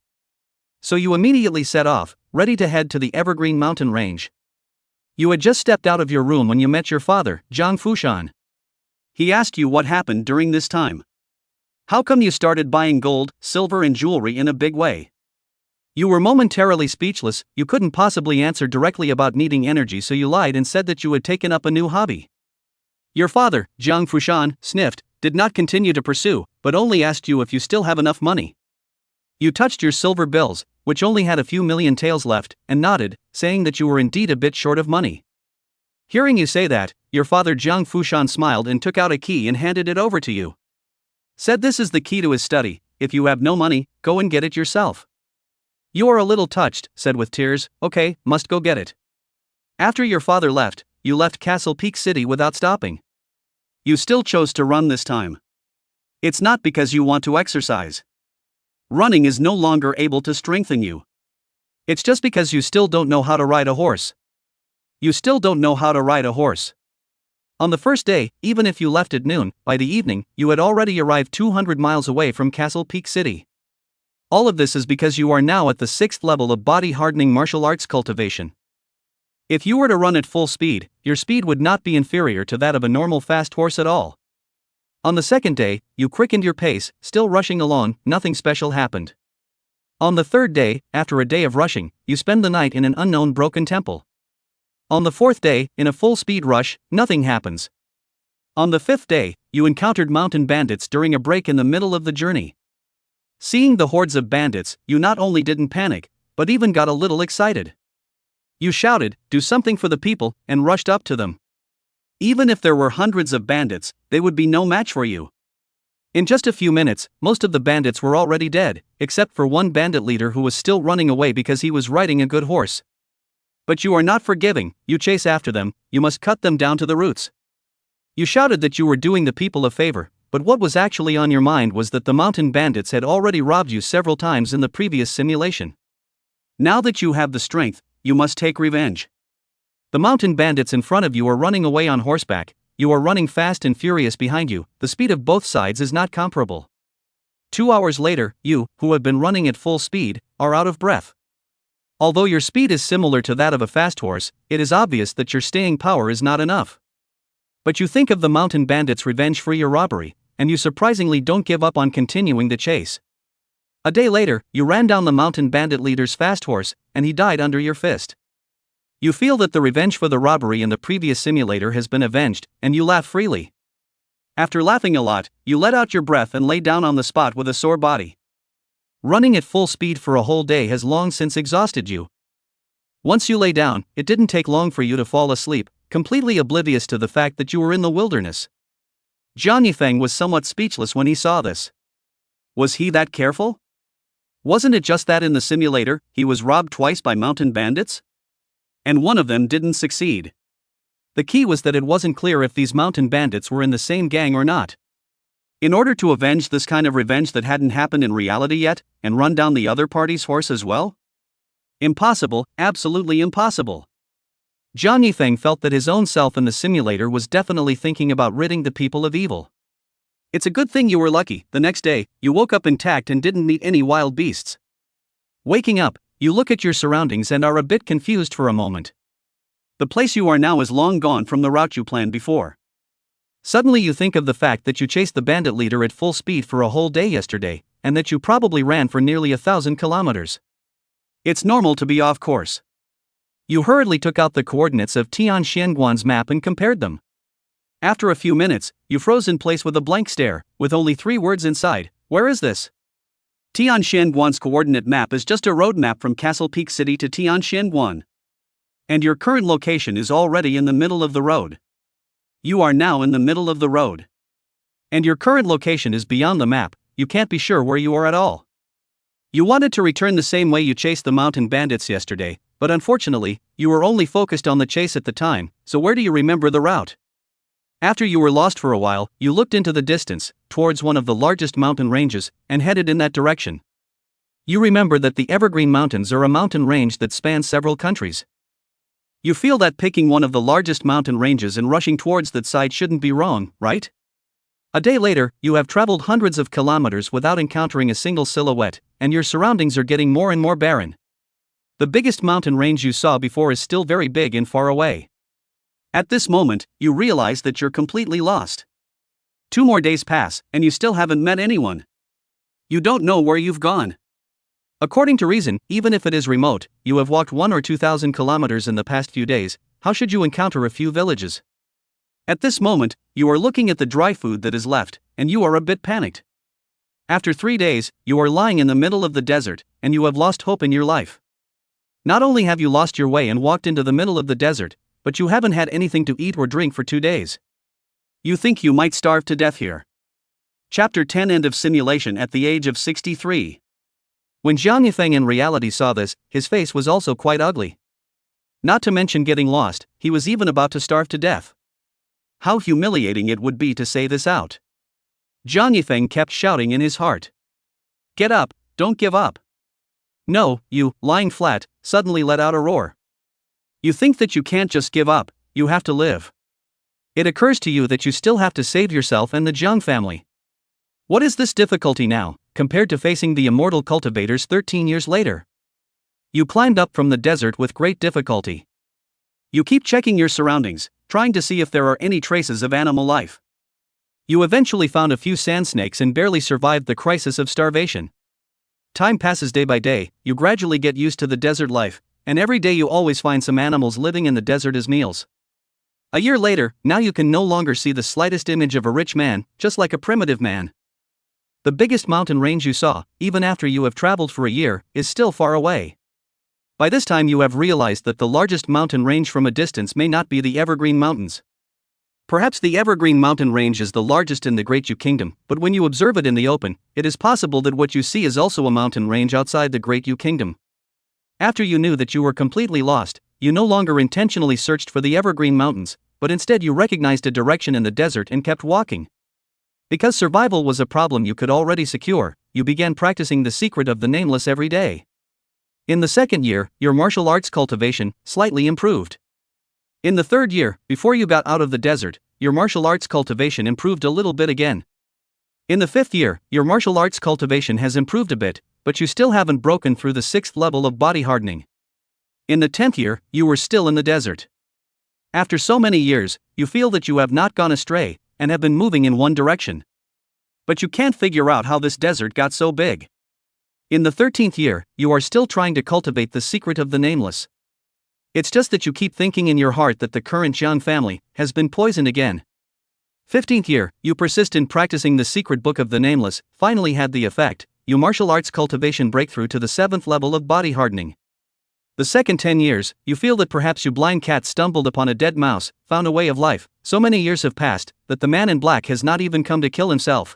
So you immediately set off, ready to head to the Evergreen Mountain Range. You had just stepped out of your room when you met your father, Zhang Fushan. He asked you what happened during this time. How come you started buying gold, silver and jewelry in a big way? You were momentarily speechless. You couldn't possibly answer directly about needing energy, so you lied and said that you had taken up a new hobby. Your father, Zhang Fushan, sniffed, did not continue to pursue, but only asked you if you still have enough money. You touched your silver bills, which only had a few million taels left, and nodded, saying that you were indeed a bit short of money. Hearing you say that, your father Zhang Fushan smiled and took out a key and handed it over to you. Said this is the key to his study. If you have no money, go and get it yourself. You are a little touched, said with tears, okay, must go get it. After your father left, you left Castle Peak City without stopping. You still chose to run this time. It's not because you want to exercise. Running is no longer able to strengthen you. It's just because you still don't know how to ride a horse. You still don't know how to ride a horse. On the first day, even if you left at noon, by the evening, you had already arrived 200 miles away from Castle Peak City. All of this is because you are now at the 6th level of body-hardening martial arts cultivation. If you were to run at full speed, your speed would not be inferior to that of a normal fast horse at all. On the second day, you quickened your pace, still rushing along, nothing special happened. On the third day, after a day of rushing, you spend the night in an unknown broken temple. On the fourth day, in a full-speed rush, nothing happens. On the fifth day, you encountered mountain bandits during a break in the middle of the journey. Seeing the hordes of bandits, you not only didn't panic, but even got a little excited. You shouted, "Do something for the people," and rushed up to them. Even if there were hundreds of bandits, they would be no match for you. In just a few minutes, most of the bandits were already dead, except for one bandit leader who was still running away because he was riding a good horse. But you are not forgiving. You chase after them, you must cut them down to the roots. You shouted that you were doing the people a favor, but what was actually on your mind was that the mountain bandits had already robbed you several times in the previous simulation. Now that you have the strength, you must take revenge. The mountain bandits in front of you are running away on horseback, you are running fast and furious behind you, the speed of both sides is not comparable. 2 hours later, you, who have been running at full speed, are out of breath. Although your speed is similar to that of a fast horse, it is obvious that your staying power is not enough. But you think of the mountain bandits' revenge for your robbery, and you surprisingly don't give up on continuing the chase. A day later, you ran down the mountain bandit leader's fast horse, and he died under your fist. You feel that the revenge for the robbery in the previous simulator has been avenged, and you laugh freely. After laughing a lot, you let out your breath and lay down on the spot with a sore body. Running at full speed for a whole day has long since exhausted you. Once you lay down, it didn't take long for you to fall asleep, completely oblivious to the fact that you were in the wilderness. Jiang Yifeng was somewhat speechless when he saw this. Was he that careful? Wasn't it just that in the simulator, he was robbed twice by mountain bandits? And one of them didn't succeed. The key was that it wasn't clear if these mountain bandits were in the same gang or not. In order to avenge this kind of revenge that hadn't happened in reality yet, and run down the other party's horse as well? Impossible, absolutely impossible. Jiang Yifeng felt that his own self in the simulator was definitely thinking about ridding the people of evil. It's a good thing you were lucky. The next day, you woke up intact and didn't meet any wild beasts. Waking up, you look at your surroundings and are a bit confused for a moment. The place you are now is long gone from the route you planned before. Suddenly you think of the fact that you chased the bandit leader at full speed for a whole day yesterday, and that you probably ran for nearly 1,000 kilometers. It's normal to be off course. You hurriedly took out the coordinates of Tian Xianguan's map and compared them. After a few minutes, you froze in place with a blank stare, with only 3 words inside. Where is this? Tian Xianguan's coordinate map is just a road map from Castle Peak City to Tian Xianguan. And your current location is already in the middle of the road. You are now in the middle of the road. And your current location is beyond the map, you can't be sure where you are at all. You wanted to return the same way you chased the mountain bandits yesterday, but unfortunately, you were only focused on the chase at the time, so where do you remember the route? After you were lost for a while, you looked into the distance, towards one of the largest mountain ranges, and headed in that direction. You remember that the Evergreen Mountains are a mountain range that spans several countries. You feel that picking one of the largest mountain ranges and rushing towards that side shouldn't be wrong, right? A day later, you have traveled hundreds of kilometers without encountering a single silhouette, and your surroundings are getting more and more barren. The biggest mountain range you saw before is still very big and far away. At this moment, you realize that you're completely lost. 2 more days pass, and you still haven't met anyone. You don't know where you've gone. According to reason, even if it is remote, you have walked 1 or 2,000 kilometers in the past few days, how should you encounter a few villages? At this moment, you are looking at the dry food that is left, and you are a bit panicked. After 3 days, you are lying in the middle of the desert, and you have lost hope in your life. Not only have you lost your way and walked into the middle of the desert, but you haven't had anything to eat or drink for 2 days. You think you might starve to death here. Chapter 10 End of Simulation at the age of 63. When Jiang Yifeng in reality saw this, his face was also quite ugly. Not to mention getting lost, he was even about to starve to death. How humiliating it would be to say this out. Jiang Yifeng kept shouting in his heart. Get up, don't give up. No, you, lying flat, suddenly let out a roar. You think that you can't just give up, you have to live. It occurs to you that you still have to save yourself and the Jiang family. What is this difficulty now, compared to facing the immortal cultivators 13 years later? You climbed up from the desert with great difficulty. You keep checking your surroundings, trying to see if there are any traces of animal life. You eventually found a few sand snakes and barely survived the crisis of starvation. Time passes day by day, you gradually get used to the desert life, and every day you always find some animals living in the desert as meals. A year later, now you can no longer see the slightest image of a rich man, just like a primitive man. The biggest mountain range you saw, even after you have traveled for a year, is still far away. By this time you have realized that the largest mountain range from a distance may not be the Evergreen Mountains. Perhaps the Evergreen Mountain Range is the largest in the Great Yu Kingdom, but when you observe it in the open, it is possible that what you see is also a mountain range outside the Great Yu Kingdom. After you knew that you were completely lost, you no longer intentionally searched for the Evergreen Mountains, but instead you recognized a direction in the desert and kept walking. Because survival was a problem you could already secure, you began practicing the secret of the nameless every day. In the 2nd year, your martial arts cultivation slightly improved. In the 3rd year, before you got out of the desert, your martial arts cultivation improved a little bit again. In the 5th year, your martial arts cultivation has improved a bit, but you still haven't broken through the 6th level of body hardening. In the 10th year, you were still in the desert. After so many years, you feel that you have not gone astray, and have been moving in one direction. But you can't figure out how this desert got so big. In the 13th year, you are still trying to cultivate the secret of the nameless. It's just that you keep thinking in your heart that the current Jiang family has been poisoned again. 15th year, you persist in practicing the secret book of the nameless, finally had the effect, you martial arts cultivation breakthrough to the 7th level of body hardening. The second 10 years, you feel that perhaps you blind cat stumbled upon a dead mouse, found a way of life, so many years have passed, that the man in black has not even come to kill himself.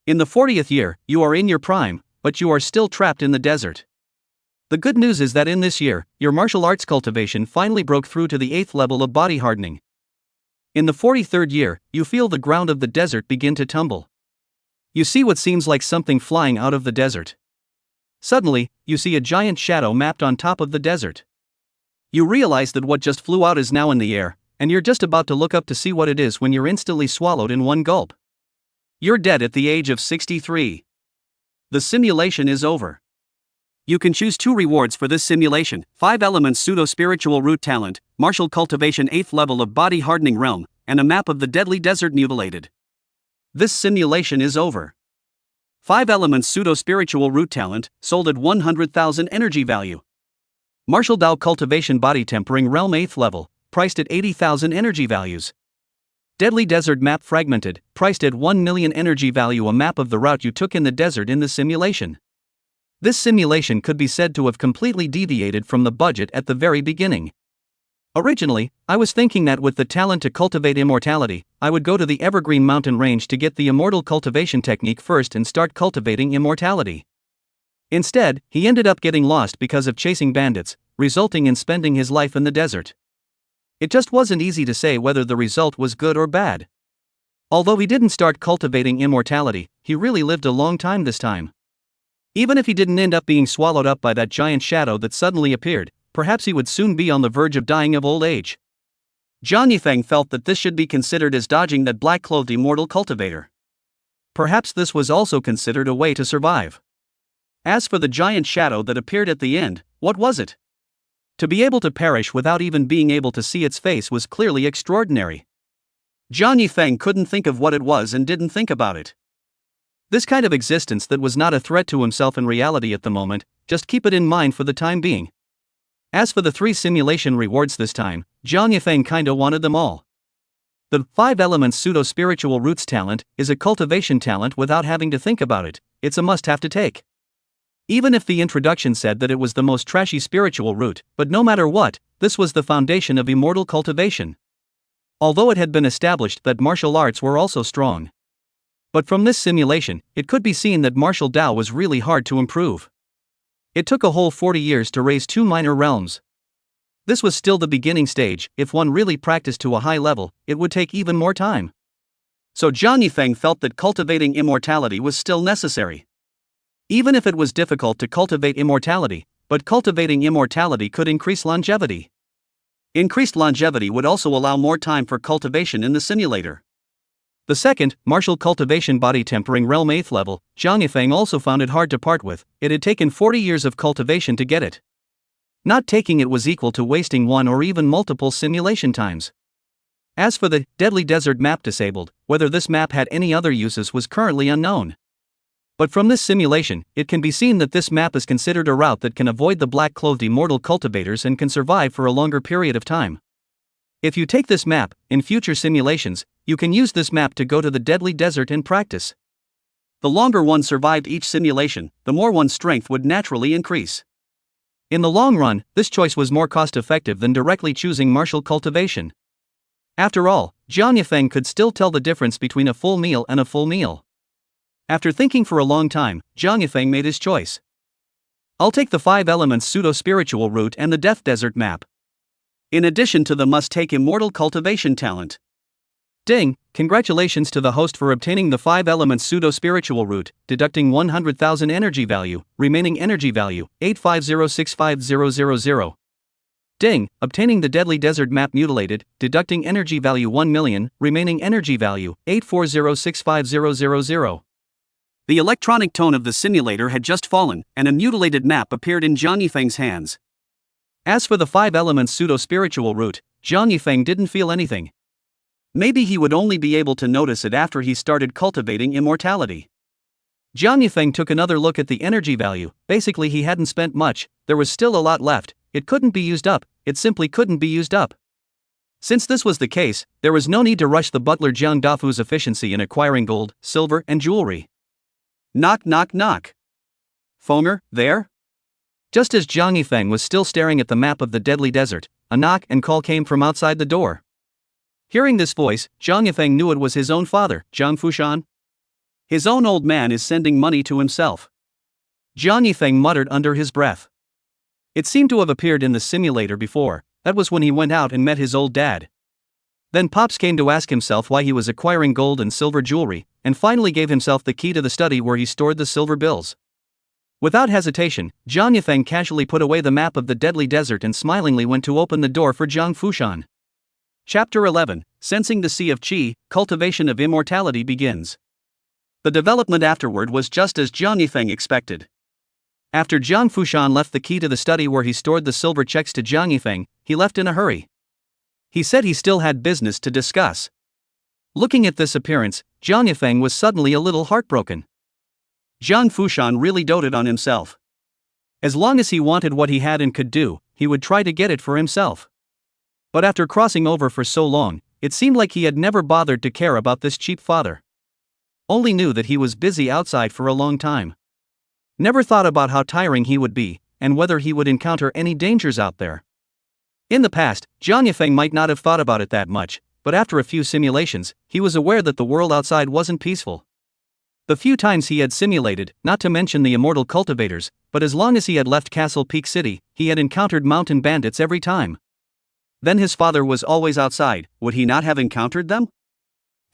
In the 40th year, you are in your prime, but you are still trapped in the desert. The good news is that in this year, your martial arts cultivation finally broke through to the 8th level of body hardening. In the 43rd year, you feel the ground of the desert begin to tumble. You see what seems like something flying out of the desert. Suddenly, you see a giant shadow mapped on top of the desert. You realize that what just flew out is now in the air, and you're just about to look up to see what it is when you're instantly swallowed in one gulp. You're dead at the age of 63. The simulation is over. You can choose 2 rewards for this simulation: 5 elements pseudo-spiritual root talent, martial cultivation 8th level of body hardening realm, and a map of the deadly desert mutilated. This simulation is over. 5 elements pseudo-spiritual root talent, sold at 100,000 energy value. Martial Dao cultivation body tempering realm 8th level, priced at 80,000 energy values. Deadly desert map fragmented, priced at 1 million energy value, a map of the route you took in the desert in the simulation. This simulation could be said to have completely deviated from the budget at the very beginning. Originally, I was thinking that with the talent to cultivate immortality, I would go to the evergreen mountain range to get the immortal cultivation technique first and start cultivating immortality. Instead, he ended up getting lost because of chasing bandits, resulting in spending his life in the desert. It just wasn't easy to say whether the result was good or bad. Although he didn't start cultivating immortality, he really lived a long time this time. Even if he didn't end up being swallowed up by that giant shadow that suddenly appeared, perhaps he would soon be on the verge of dying of old age. Jiang Yifeng felt that this should be considered as dodging that black-clothed immortal cultivator. Perhaps this was also considered a way to survive. As for the giant shadow that appeared at the end, what was it? To be able to perish without even being able to see its face was clearly extraordinary. Jiang Yifeng couldn't think of what it was and didn't think about it. This kind of existence that was not a threat to himself in reality at the moment, just keep it in mind for the time being. As for the 3 simulation rewards this time, Jiang Yifeng kinda wanted them all. The 5 elements pseudo-spiritual roots talent is a cultivation talent without having to think about it, it's a must-have to take. Even if the introduction said that it was the most trashy spiritual root, but no matter what, this was the foundation of immortal cultivation. Although it had been established that martial arts were also strong. But from this simulation, it could be seen that martial Tao was really hard to improve. It took a whole 40 years to raise 2 minor realms. This was still the beginning stage. If one really practiced to a high level, it would take even more time. So Jiang Yifeng felt that cultivating immortality was still necessary. Even if it was difficult to cultivate immortality, but cultivating immortality could increase longevity. Increased longevity would also allow more time for cultivation in the simulator. The second, martial cultivation body tempering realm 8th level, Jiang Yifeng also found it hard to part with. It had taken 40 years of cultivation to get it. Not taking it was equal to wasting 1 or even multiple simulation times. As for the Deadly Desert map disabled, whether this map had any other uses was currently unknown. But from this simulation, it can be seen that this map is considered a route that can avoid the black-clothed immortal cultivators and can survive for a longer period of time. If you take this map, in future simulations, you can use this map to go to the Deadly Desert and practice. The longer one survived each simulation, the more one's strength would naturally increase. In the long run, this choice was more cost-effective than directly choosing martial cultivation. After all, Jiang Yifeng could still tell the difference between a full meal and a full meal. After thinking for a long time, Jiang Yifeng made his choice. I'll take the 5 elements pseudo-spiritual route and the Death Desert map. In addition to the must-take immortal cultivation talent. Ding, congratulations to the host for obtaining the 5 elements pseudo-spiritual route, deducting 100,000 energy value, remaining energy value, 850650000. Ding, obtaining the Deadly Desert map mutilated, deducting energy value 1 million, remaining energy value, 840650000. The electronic tone of the simulator had just fallen, and a mutilated map appeared in Jiang Yifeng's hands. As for the 5 elements pseudo-spiritual route, Jiang Yifeng didn't feel anything. Maybe he would only be able to notice it after he started cultivating immortality. Jiang Yifeng took another look at the energy value. Basically he hadn't spent much, there was still a lot left, it couldn't be used up, it simply couldn't be used up. Since this was the case, there was no need to rush the butler Jiang Dafu's efficiency in acquiring gold, silver, and jewelry. Knock knock knock. Fonger, there? Just as Jiang Yifeng was still staring at the map of the Deadly Desert, a knock and call came from outside the door. Hearing this voice, Jiang Yifeng knew it was his own father, Jiang Fushan. His own old man is sending money to himself. Jiang Yifeng muttered under his breath. It seemed to have appeared in the simulator before, that was when he went out and met his old dad. Then Pops came to ask himself why he was acquiring gold and silver jewelry, and finally gave himself the key to the study where he stored the silver bills. Without hesitation, Jiang Yifeng casually put away the map of the Deadly Desert and smilingly went to open the door for Jiang Fushan. Chapter 11, Sensing the Sea of Qi, Cultivation of Immortality begins. The development afterward was just as Jiang Yifeng expected. After Jiang Fushan left the key to the study where he stored the silver checks to Jiang Yifeng, he left in a hurry. He said he still had business to discuss. Looking at this appearance, Jiang Yifeng was suddenly a little heartbroken. Jiang Fushan really doted on himself. As long as he wanted what he had and could do, he would try to get it for himself. But after crossing over for so long, it seemed like he had never bothered to care about this cheap father. Only knew that he was busy outside for a long time. Never thought about how tiring he would be, and whether he would encounter any dangers out there. In the past, Jiang Yifeng might not have thought about it that much, but after a few simulations, he was aware that the world outside wasn't peaceful. The few times he had simulated, not to mention the immortal cultivators, but as long as he had left Castle Peak City, he had encountered mountain bandits every time. Then his father was always outside, would he not have encountered them?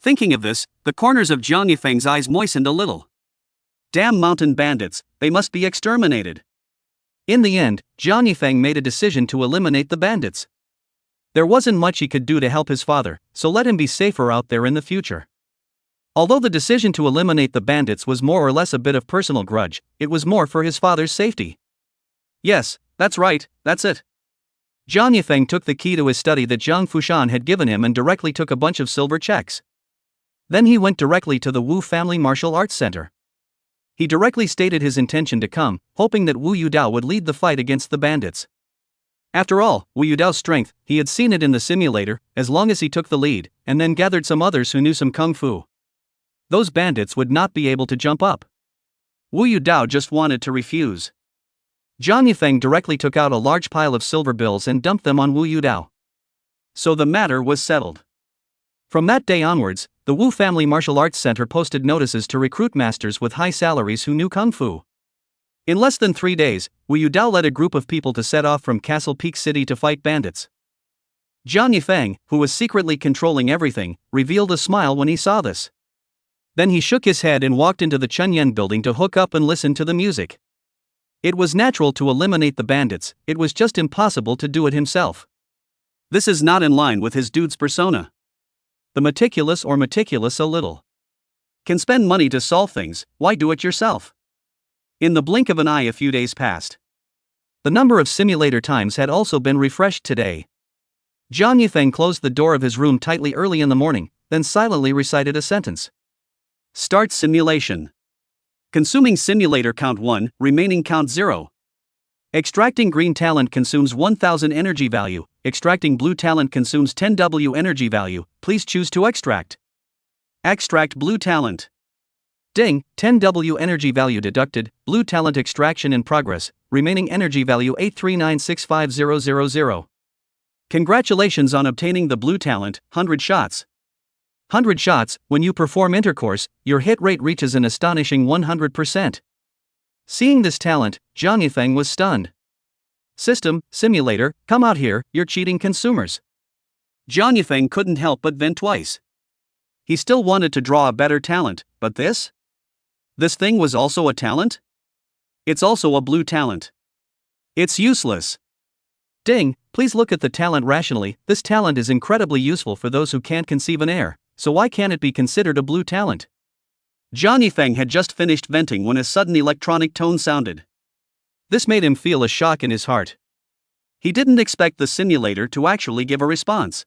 Thinking of this, the corners of Jiang Yifeng's eyes moistened a little. Damn mountain bandits, they must be exterminated. In the end, Jiang Yifeng made a decision to eliminate the bandits. There wasn't much he could do to help his father, so let him be safer out there in the future. Although the decision to eliminate the bandits was more or less a bit of personal grudge, it was more for his father's safety. Yes, that's right, that's it. Jiang Yifeng took the key to his study that Zhang Fushan had given him and directly took a bunch of silver checks. Then he went directly to the Wu Family Martial Arts Center. He directly stated his intention to come, hoping that Wu Yudao would lead the fight against the bandits. After all, Wu Yudao's strength, he had seen it in the simulator, as long as he took the lead, and then gathered some others who knew some kung fu. Those bandits would not be able to jump up. Wu Yudao just wanted to refuse. Jiang Yifeng directly took out a large pile of silver bills and dumped them on Wu Yudao. So the matter was settled. From that day onwards, the Wu Family Martial Arts Center posted notices to recruit masters with high salaries who knew kung fu. In less than 3 days, Wu Yudao led a group of people to set off from Castle Peak City to fight bandits. Jiang Yifeng, who was secretly controlling everything, revealed a smile when he saw this. Then he shook his head and walked into the Chunyan building to hook up and listen to the music. It was natural to eliminate the bandits, it was just impossible to do it himself. This is not in line with his dude's persona. The meticulous or meticulous a little. Can spend money to solve things, why do it yourself? In the blink of an eye a few days passed. The number of simulator times had also been refreshed today. Jiang Yifeng closed the door of his room tightly early in the morning, then silently recited a sentence. Start simulation. Consuming simulator count 1, remaining count 0. Extracting green talent consumes 1000 energy value, extracting blue talent consumes 10W energy value, please choose to extract. Extract blue talent. Ding, 10W energy value deducted, blue talent extraction in progress, remaining energy value 8396500. Congratulations on obtaining the blue talent, 100 shots. 100 shots, when you perform intercourse, your hit rate reaches an astonishing 100%. Seeing this talent, Jiang Yifeng was stunned. System, simulator, come out here, you're cheating consumers. Jiang Yifeng couldn't help but vent twice. He still wanted to draw a better talent, but this? This thing was also a talent? It's also a blue talent. It's useless. Ding, please look at the talent rationally, this talent is incredibly useful for those who can't conceive an heir, so why can't it be considered a blue talent? Jiang Yifeng had just finished venting when a sudden electronic tone sounded. This made him feel a shock in his heart. He didn't expect the simulator to actually give a response.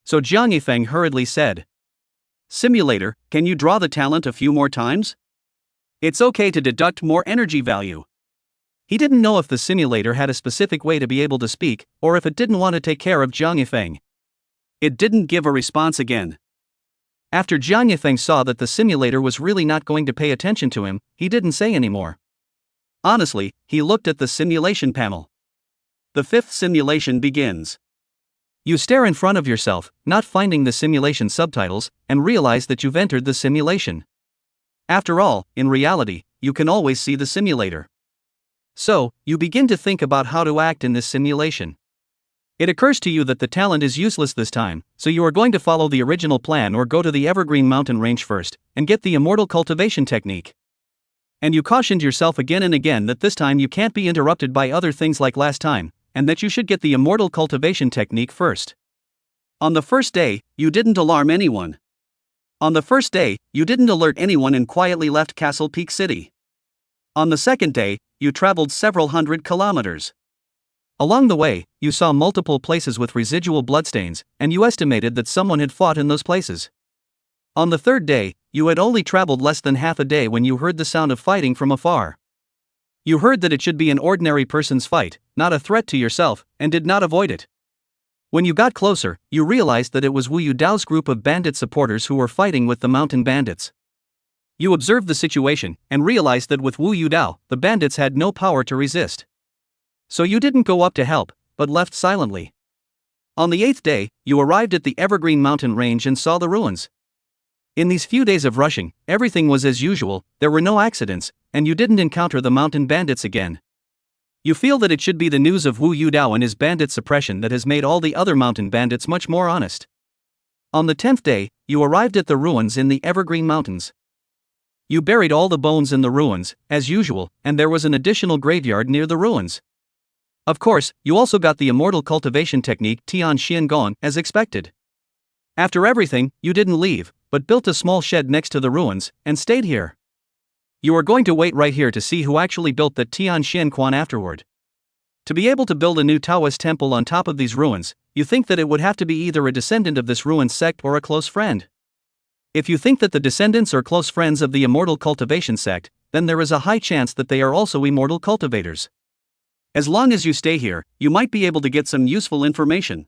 So Jiang Yifeng hurriedly said, Simulator, can you draw the talent a few more times? It's okay to deduct more energy value. He didn't know if the simulator had a specific way to be able to speak, or if it didn't want to take care of Jiang Yifeng. It didn't give a response again. After Jiang Yifeng saw that the simulator was really not going to pay attention to him, he didn't say anymore. Honestly, he looked at the simulation panel. The 5th simulation begins. You stare in front of yourself, not finding the simulation subtitles, and realize that you've entered the simulation. After all, in reality, you can always see the simulator. So, you begin to think about how to act in this simulation. It occurs to you that the talent is useless this time, so you are going to follow the original plan or go to the Evergreen Mountain Range first, and get the immortal cultivation technique. And you cautioned yourself again and again that this time you can't be interrupted by other things like last time, and that you should get the immortal cultivation technique first. On the first day, you didn't alarm anyone. On the first day, you didn't alert anyone and quietly left Castle Peak City. On the second day, you traveled several hundred kilometers. Along the way, you saw multiple places with residual bloodstains, and you estimated that someone had fought in those places. On the third day, you had only traveled less than half a day when you heard the sound of fighting from afar. You heard that it should be an ordinary person's fight, not a threat to yourself, and did not avoid it. When you got closer, you realized that it was Wu Yudao's group of bandit supporters who were fighting with the mountain bandits. You observed the situation, and realized that with Wu Yudao, the bandits had no power to resist. So you didn't go up to help, but left silently. On the 8th day, you arrived at the Evergreen Mountain Range and saw the ruins. In these few days of rushing, everything was as usual, there were no accidents, and you didn't encounter the mountain bandits again. You feel that it should be the news of Wu Yudao and his bandit suppression that has made all the other mountain bandits much more honest. On the 10th day, you arrived at the ruins in the Evergreen Mountains. You buried all the bones in the ruins, as usual, and there was an additional graveyard near the ruins. Of course, you also got the immortal cultivation technique Tian Xian Gong as expected. After everything, you didn't leave, but built a small shed next to the ruins, and stayed here. You are going to wait right here to see who actually built the Tian Xian Quan afterward. To be able to build a new Taoist temple on top of these ruins, you think that it would have to be either a descendant of this ruined sect or a close friend. If you think that the descendants are close friends of the immortal cultivation sect, then there is a high chance that they are also immortal cultivators. As long as you stay here, you might be able to get some useful information.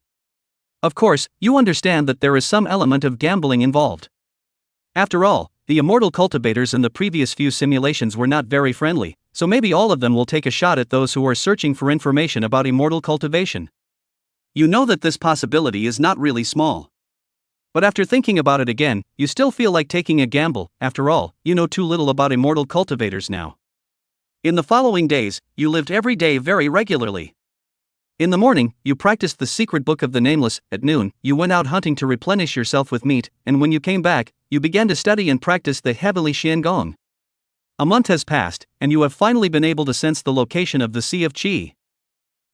Of course, you understand that there is some element of gambling involved. After all, the immortal cultivators in the previous few simulations were not very friendly, so maybe all of them will take a shot at those who are searching for information about immortal cultivation. You know that this possibility is not really small. But after thinking about it again, you still feel like taking a gamble. After all, you know too little about immortal cultivators now. In the following days, you lived every day very regularly. In the morning, you practiced the secret book of the Nameless. At noon, you went out hunting to replenish yourself with meat, and when you came back, you began to study and practice the heavenly Xian Gong. A month has passed, and you have finally been able to sense the location of the Sea of Qi.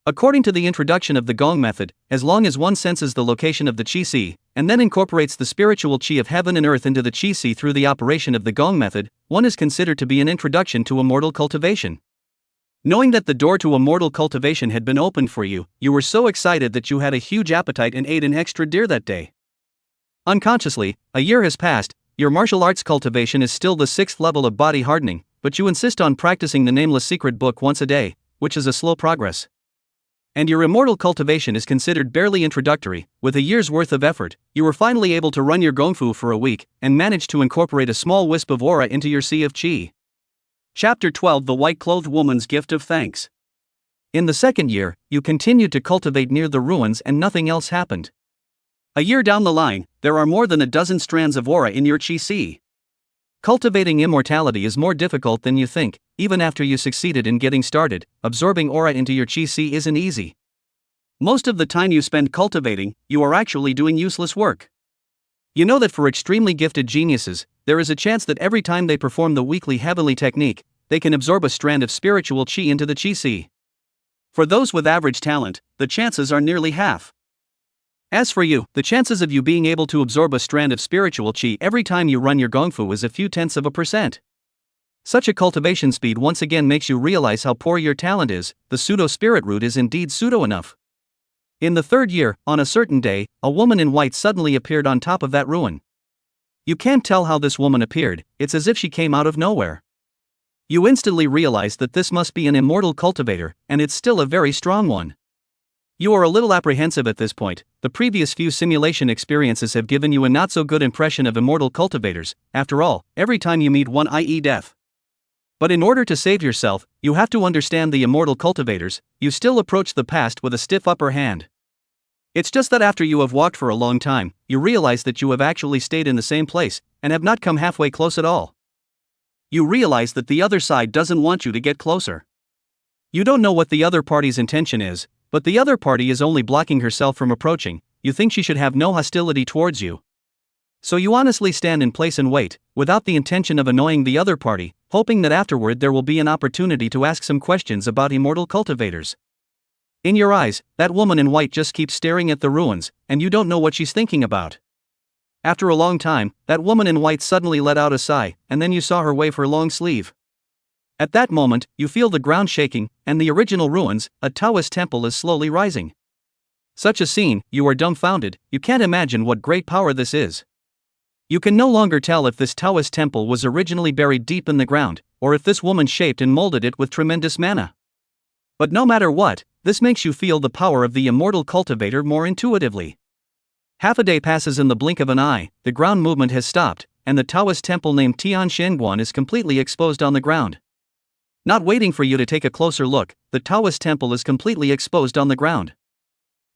According to the introduction of the Gong method, as long as one senses the location of the Qi Sea, and then incorporates the spiritual Qi of heaven and earth into the Qi Sea through the operation of the Gong method, one is considered to be an introduction to immortal cultivation. Knowing that the door to immortal cultivation had been opened for you, you were so excited that you had a huge appetite and ate an extra deer that day. Unconsciously, a year has passed, your martial arts cultivation is still the 6th level of body hardening, but you insist on practicing the Nameless secret book once a day, which is a slow progress. And your immortal cultivation is considered barely introductory. With a year's worth of effort, you were finally able to run your gongfu for a week, and managed to incorporate a small wisp of aura into your Sea of Qi. Chapter 12: The White-Clothed Woman's Gift of Thanks. In the 2nd year, you continued to cultivate near the ruins and nothing else happened. A year down the line, there are more than a dozen strands of aura in your Qi Sea. Cultivating immortality is more difficult than you think. Even after you succeeded in getting started, absorbing aura into your Qi Sea isn't easy. Most of the time you spend cultivating, you are actually doing useless work. You know that for extremely gifted geniuses, there is a chance that every time they perform the weekly heavenly technique, they can absorb a strand of spiritual Qi into the Qi Sea. For those with average talent, the chances are nearly half. As for you, the chances of you being able to absorb a strand of spiritual Qi every time you run your gongfu is a few tenths of a percent. Such a cultivation speed once again makes you realize how poor your talent is. The pseudo-spirit root is indeed pseudo enough. In the 3rd year, on a certain day, a woman in white suddenly appeared on top of that ruin. You can't tell how this woman appeared, it's as if she came out of nowhere. You instantly realize that this must be an immortal cultivator, and it's still a very strong one. You are a little apprehensive at this point. The previous few simulation experiences have given you a not so good impression of immortal cultivators. After all, every time you meet one, i.e. death. But in order to save yourself, you have to understand the immortal cultivators. You still approach the past with a stiff upper hand. It's just that after you have walked for a long time, you realize that you have actually stayed in the same place, and have not come halfway close at all. You realize that the other side doesn't want you to get closer. You don't know what the other party's intention is, but the other party is only blocking herself from approaching. You think she should have no hostility towards you. So you honestly stand in place and wait, without the intention of annoying the other party, hoping that afterward there will be an opportunity to ask some questions about immortal cultivators. In your eyes, that woman in white just keeps staring at the ruins, and you don't know what she's thinking about. After a long time, that woman in white suddenly let out a sigh, and then you saw her wave her long sleeve. At that moment, you feel the ground shaking, and the original ruins, a Taoist temple, is slowly rising. Such a scene, you are dumbfounded. You can't imagine what great power this is. You can no longer tell if this Taoist temple was originally buried deep in the ground, or if this woman shaped and molded it with tremendous mana. But no matter what, this makes you feel the power of the immortal cultivator more intuitively. Half a day passes in the blink of an eye, the ground movement has stopped, and the Taoist temple named Tian Shenguan is completely exposed on the ground. Not waiting for you to take a closer look, the Taoist temple is completely exposed on the ground.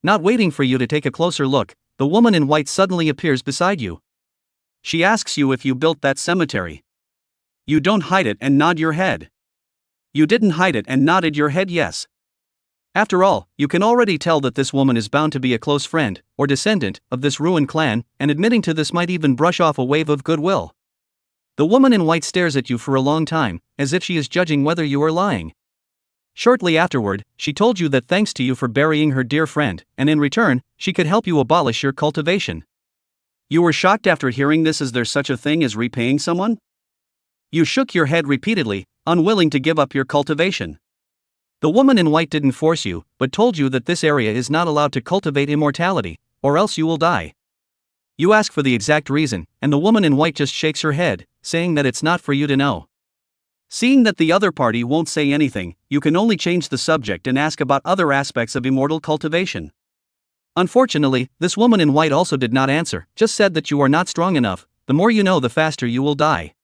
Not waiting for you to take a closer look, the woman in white suddenly appears beside you. She asks you if you built that cemetery. You don't hide it and nod your head. You didn't hide it and nodded your head yes. After all, you can already tell that this woman is bound to be a close friend, or descendant, of this ruined clan, and admitting to this might even brush off a wave of goodwill. The woman in white stares at you for a long time, as if she is judging whether you are lying. Shortly afterward, she told you that thanks to you for burying her dear friend, and in return, she could help you abolish your cultivation. You were shocked after hearing this. Is there such a thing as repaying someone? You shook your head repeatedly, unwilling to give up your cultivation. The woman in white didn't force you, but told you that this area is not allowed to cultivate immortality, or else you will die. You ask for the exact reason, and the woman in white just shakes her head, saying that it's not for you to know. Seeing that the other party won't say anything, you can only change the subject and ask about other aspects of immortal cultivation. Unfortunately, this woman in white also did not answer, just said that you are not strong enough. The more you know, the faster you will die.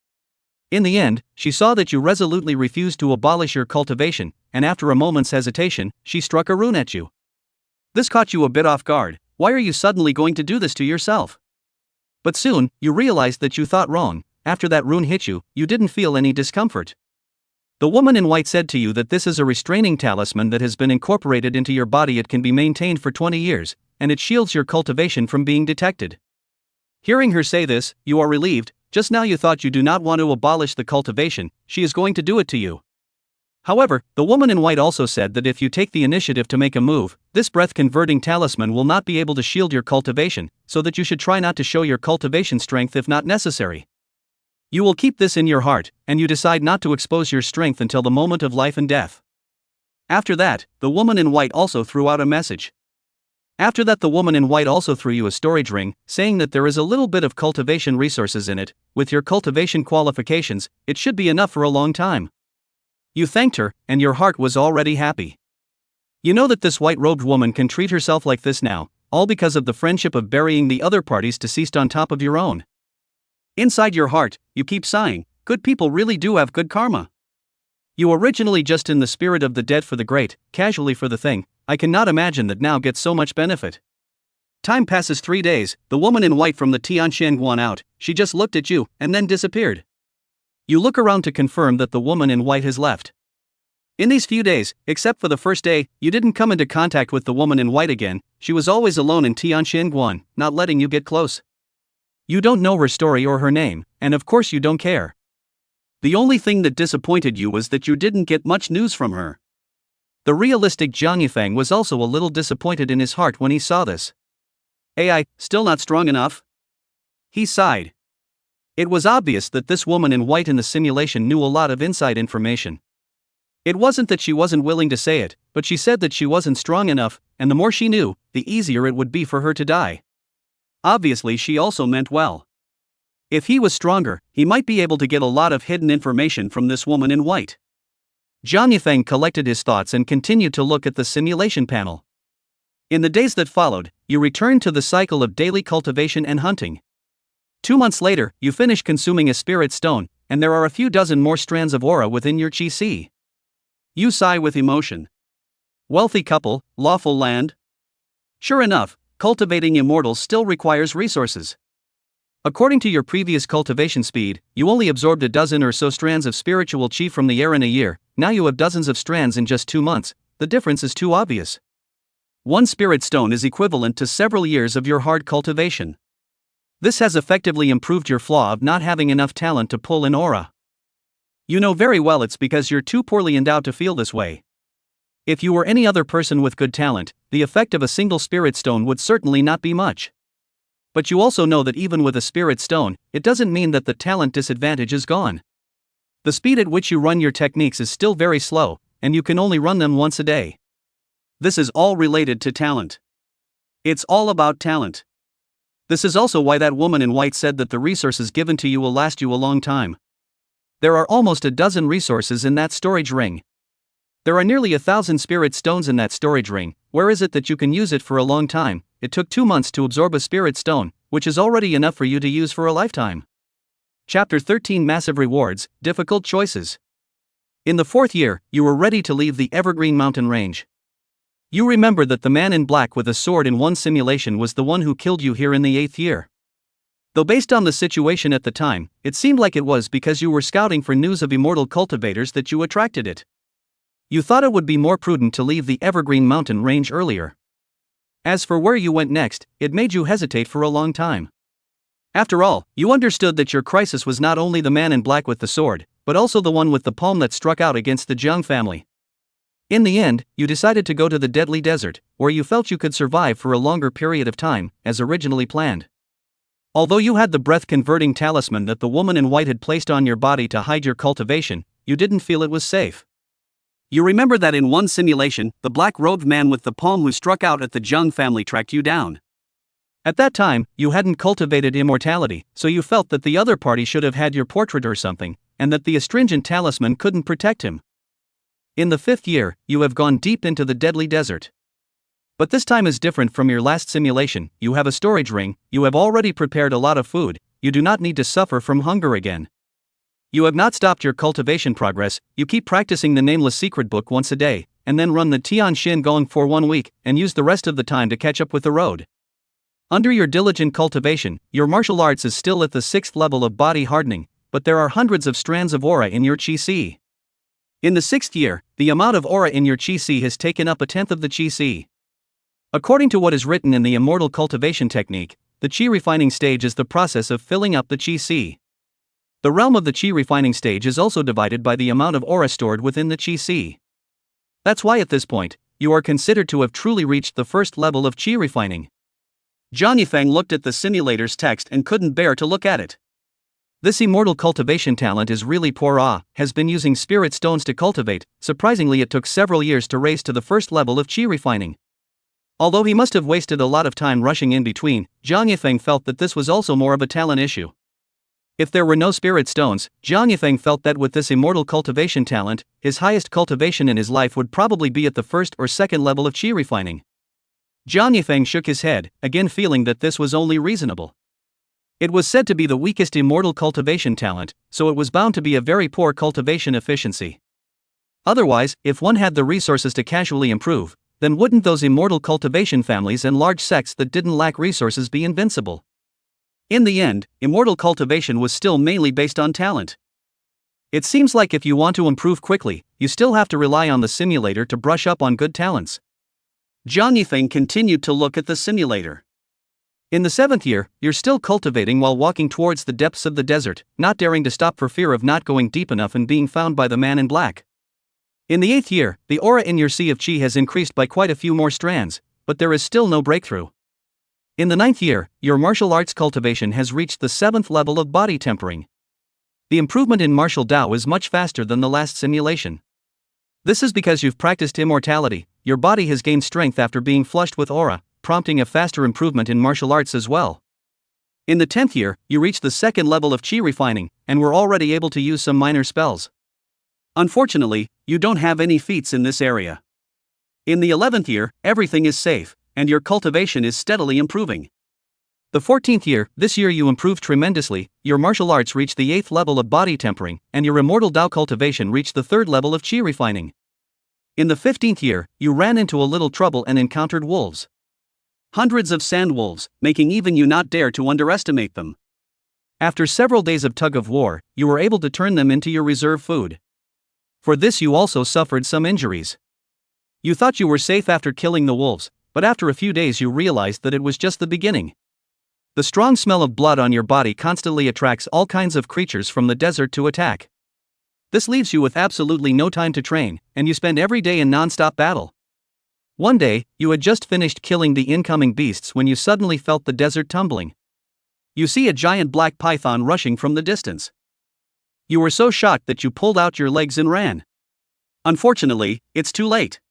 In the end, she saw that you resolutely refused to abolish your cultivation, and after a moment's hesitation, she struck a rune at you. This caught you a bit off guard. Why are you suddenly going to do this to yourself? But soon, you realized that you thought wrong. After that rune hit you, you didn't feel any discomfort. The woman in white said to you that this is a restraining talisman that has been incorporated into your body. It can be maintained for 20 years, and it shields your cultivation from being detected. Hearing her say this, you are relieved. Just now you thought you do not want to abolish the cultivation, she is going to do it to you. However, the woman in white also said that if you take the initiative to make a move, this breath-converting talisman will not be able to shield your cultivation, so that you should try not to show your cultivation strength if not necessary. You will keep this in your heart, and you decide not to expose your strength until the moment of life and death. After that, the woman in white also threw out a message. After that, the woman in white also threw you a storage ring, saying that there is a little bit of cultivation resources in it. With your cultivation qualifications, it should be enough for a long time. You thanked her, and your heart was already happy. You know that this white-robed woman can treat herself like this now, all because of the friendship of burying the other party's deceased on top of your own. Inside your heart, you keep sighing, good people really do have good karma. You originally just in the spirit of the dead for the great, casually for the thing, I cannot imagine that now gets so much benefit. Time passes 3 days, the woman in white from the Tianshanguan out, she just looked at you, and then disappeared. You look around to confirm that the woman in white has left. In these few days, except for the first day, you didn't come into contact with the woman in white again. She was always alone in Tianshanguan, not letting you get close. You don't know her story or her name, and of course you don't care. The only thing that disappointed you was that you didn't get much news from her. The realistic Jiang Yifeng was also a little disappointed in his heart when he saw this. AI, still not strong enough? He sighed. It was obvious that this woman in white in the simulation knew a lot of inside information. It wasn't that she wasn't willing to say it, but she said that she wasn't strong enough, and the more she knew, the easier it would be for her to die. Obviously, she also meant well. If he was stronger, he might be able to get a lot of hidden information from this woman in white. Jiang Yifeng collected his thoughts and continued to look at the simulation panel. In the days that followed, you returned to the cycle of daily cultivation and hunting. 2 months later, you finish consuming a spirit stone, and there are a few dozen more strands of aura within your chi. You sigh with emotion. Wealthy couple, lawful land. Sure enough, cultivating immortals still requires resources. According to your previous cultivation speed, you only absorbed a dozen or so strands of spiritual chi from the air in a year. Now you have dozens of strands in just 2 months. The difference is too obvious. 1 spirit stone is equivalent to several years of your hard cultivation. This has effectively improved your flaw of not having enough talent to pull in aura. You know very well it's because you're too poorly endowed to feel this way. If you were any other person with good talent, the effect of a single spirit stone would certainly not be much. But you also know that even with a spirit stone, it doesn't mean that the talent disadvantage is gone. The speed at which you run your techniques is still very slow, and you can only run them once a day. This is all related to talent. It's all about talent. This is also why that woman in white said that the resources given to you will last you a long time. There are almost a dozen resources in that storage ring. There are nearly 1,000 spirit stones in that storage ring. Where is it that you can use it for a long time? It took 2 months to absorb a spirit stone, which is already enough for you to use for a lifetime. Chapter 13 Massive Rewards, Difficult Choices. In the 4th year, you were ready to leave the Evergreen Mountain Range. You remember that the man in black with a sword in one simulation was the one who killed you here in the 8th year. Though based on the situation at the time, it seemed like it was because you were scouting for news of immortal cultivators that you attracted it. You thought it would be more prudent to leave the Evergreen Mountain range earlier. As for where you went next, it made you hesitate for a long time. After all, you understood that your crisis was not only the man in black with the sword, but also the one with the palm that struck out against the Jiang family. In the end, you decided to go to the Deadly Desert, where you felt you could survive for a longer period of time, as originally planned. Although you had the breath-converting talisman that the woman in white had placed on your body to hide your cultivation, you didn't feel it was safe. You remember that in one simulation, the black-robed man with the palm who struck out at the Jiang family tracked you down. At that time, you hadn't cultivated immortality, so you felt that the other party should have had your portrait or something, and that the astringent talisman couldn't protect him. In the 5th year, you have gone deep into the Deadly Desert. But this time is different from your last simulation. You have a storage ring, you have already prepared a lot of food, you do not need to suffer from hunger again. You have not stopped your cultivation progress, you keep practicing the nameless secret book once a day, and then run the Tian Shin Gong for 1 week, and use the rest of the time to catch up with the road. Under your diligent cultivation, your martial arts is still at the 6th level of body hardening, but there are hundreds of strands of aura in your Qi. In the 6th year, the amount of aura in your Qi has taken up 1/10 of the Qi. According to what is written in the Immortal Cultivation technique, the Qi refining stage is the process of filling up the Qi. The realm of the Qi refining stage is also divided by the amount of aura stored within the Qi. That's why at this point, you are considered to have truly reached the 1st level of Qi refining. Zhang Yifeng looked at the simulator's text and couldn't bear to look at it. This immortal cultivation talent is really poor. Has been using spirit stones to cultivate. Surprisingly, it took several years to raise to the 1st level of Qi refining. Although he must have wasted a lot of time rushing in between, Zhang Yifeng felt that this was also more of a talent issue. If there were no spirit stones, Zhang Yifeng felt that with this immortal cultivation talent, his highest cultivation in his life would probably be at the 1st or 2nd level of Qi refining. Zhang Yifeng shook his head, again feeling that this was only reasonable. It was said to be the weakest immortal cultivation talent, so it was bound to be a very poor cultivation efficiency. Otherwise, if one had the resources to casually improve, then wouldn't those immortal cultivation families and large sects that didn't lack resources be invincible? In the end, immortal cultivation was still mainly based on talent. It seems like if you want to improve quickly, you still have to rely on the simulator to brush up on good talents. Zhang Yifeng continued to look at the simulator. In the 7th year, you're still cultivating while walking towards the depths of the desert, not daring to stop for fear of not going deep enough and being found by the man in black. In the 8th year, the aura in your Sea of Qi has increased by quite a few more strands, but there is still no breakthrough. In the 9th year, your martial arts cultivation has reached the 7th level of body tempering. The improvement in martial Dao is much faster than the last simulation. This is because you've practiced immortality, your body has gained strength after being flushed with aura, prompting a faster improvement in martial arts as well. In the 10th year, you reached the 2nd level of Qi refining, and were already able to use some minor spells. Unfortunately, you don't have any feats in this area. In the 11th year, everything is safe, and your cultivation is steadily improving. The 14th year, this year you improved tremendously, your martial arts reached the 8th level of body tempering, and your immortal Dao cultivation reached the 3rd level of Qi refining. In the 15th year, you ran into a little trouble and encountered wolves. Hundreds of sand wolves, making even you not dare to underestimate them. After several days of tug-of-war, you were able to turn them into your reserve food. For this you also suffered some injuries. You thought you were safe after killing the wolves, but after a few days you realized that it was just the beginning. The strong smell of blood on your body constantly attracts all kinds of creatures from the desert to attack. This leaves you with absolutely no time to train, and you spend every day in non-stop battle. One day, you had just finished killing the incoming beasts when you suddenly felt the desert tumbling. You see a giant black python rushing from the distance. You were so shocked that you pulled out your legs and ran. Unfortunately, it's too late.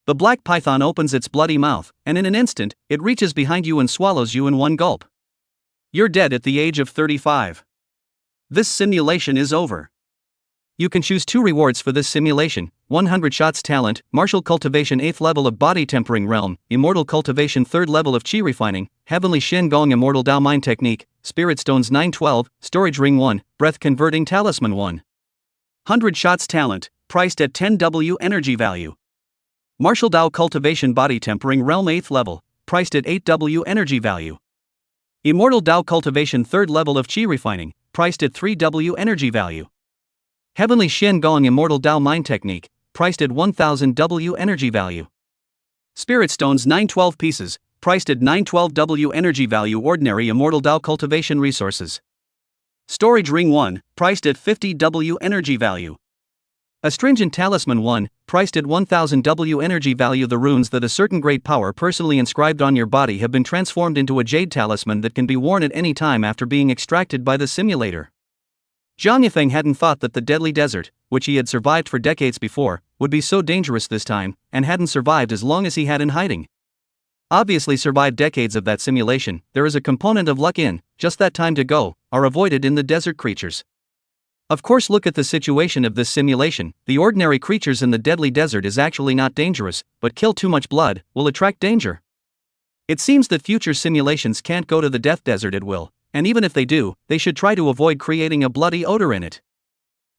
The black python opens its bloody mouth, and in an instant, it reaches behind you and swallows you in one gulp. You're dead at the age of 35. This simulation is over. You can choose 2 rewards for this simulation: 100 shots talent, martial cultivation 8th level of body tempering realm, immortal cultivation 3rd level of Qi refining, heavenly Shen Gong immortal Dao mind technique, spirit stones 912, storage ring 1, breath converting talisman 1. 100 shots talent, priced at 10W energy value. Martial Dao Cultivation Body Tempering Realm 8th level, priced at 8W energy value. Immortal Dao Cultivation 3rd level of Qi Refining, priced at 3W energy value. Heavenly Shen Gong Immortal Dao Mind Technique, priced at 1000W energy value. Spirit Stones 912 pieces, priced at 912W energy value. Ordinary Immortal Dao Cultivation Resources. Storage Ring 1, priced at 50W energy value. Astringent Talisman 1, priced at 1000W energy value. The runes that a certain great power personally inscribed on your body have been transformed into a jade talisman that can be worn at any time after being extracted by the simulator. Zhang Yifeng hadn't thought that the deadly desert, which he had survived for decades before, would be so dangerous this time, and hadn't survived as long as he had in hiding. Obviously survived decades of that simulation, there is a component of luck in, just that time to go, are avoided in the desert creatures. Of course, look at the situation of this simulation. The ordinary creatures in the deadly desert is actually not dangerous, but kill too much blood, will attract danger. It seems that future simulations can't go to the death desert at will, and even if they do, they should try to avoid creating a bloody odor in it.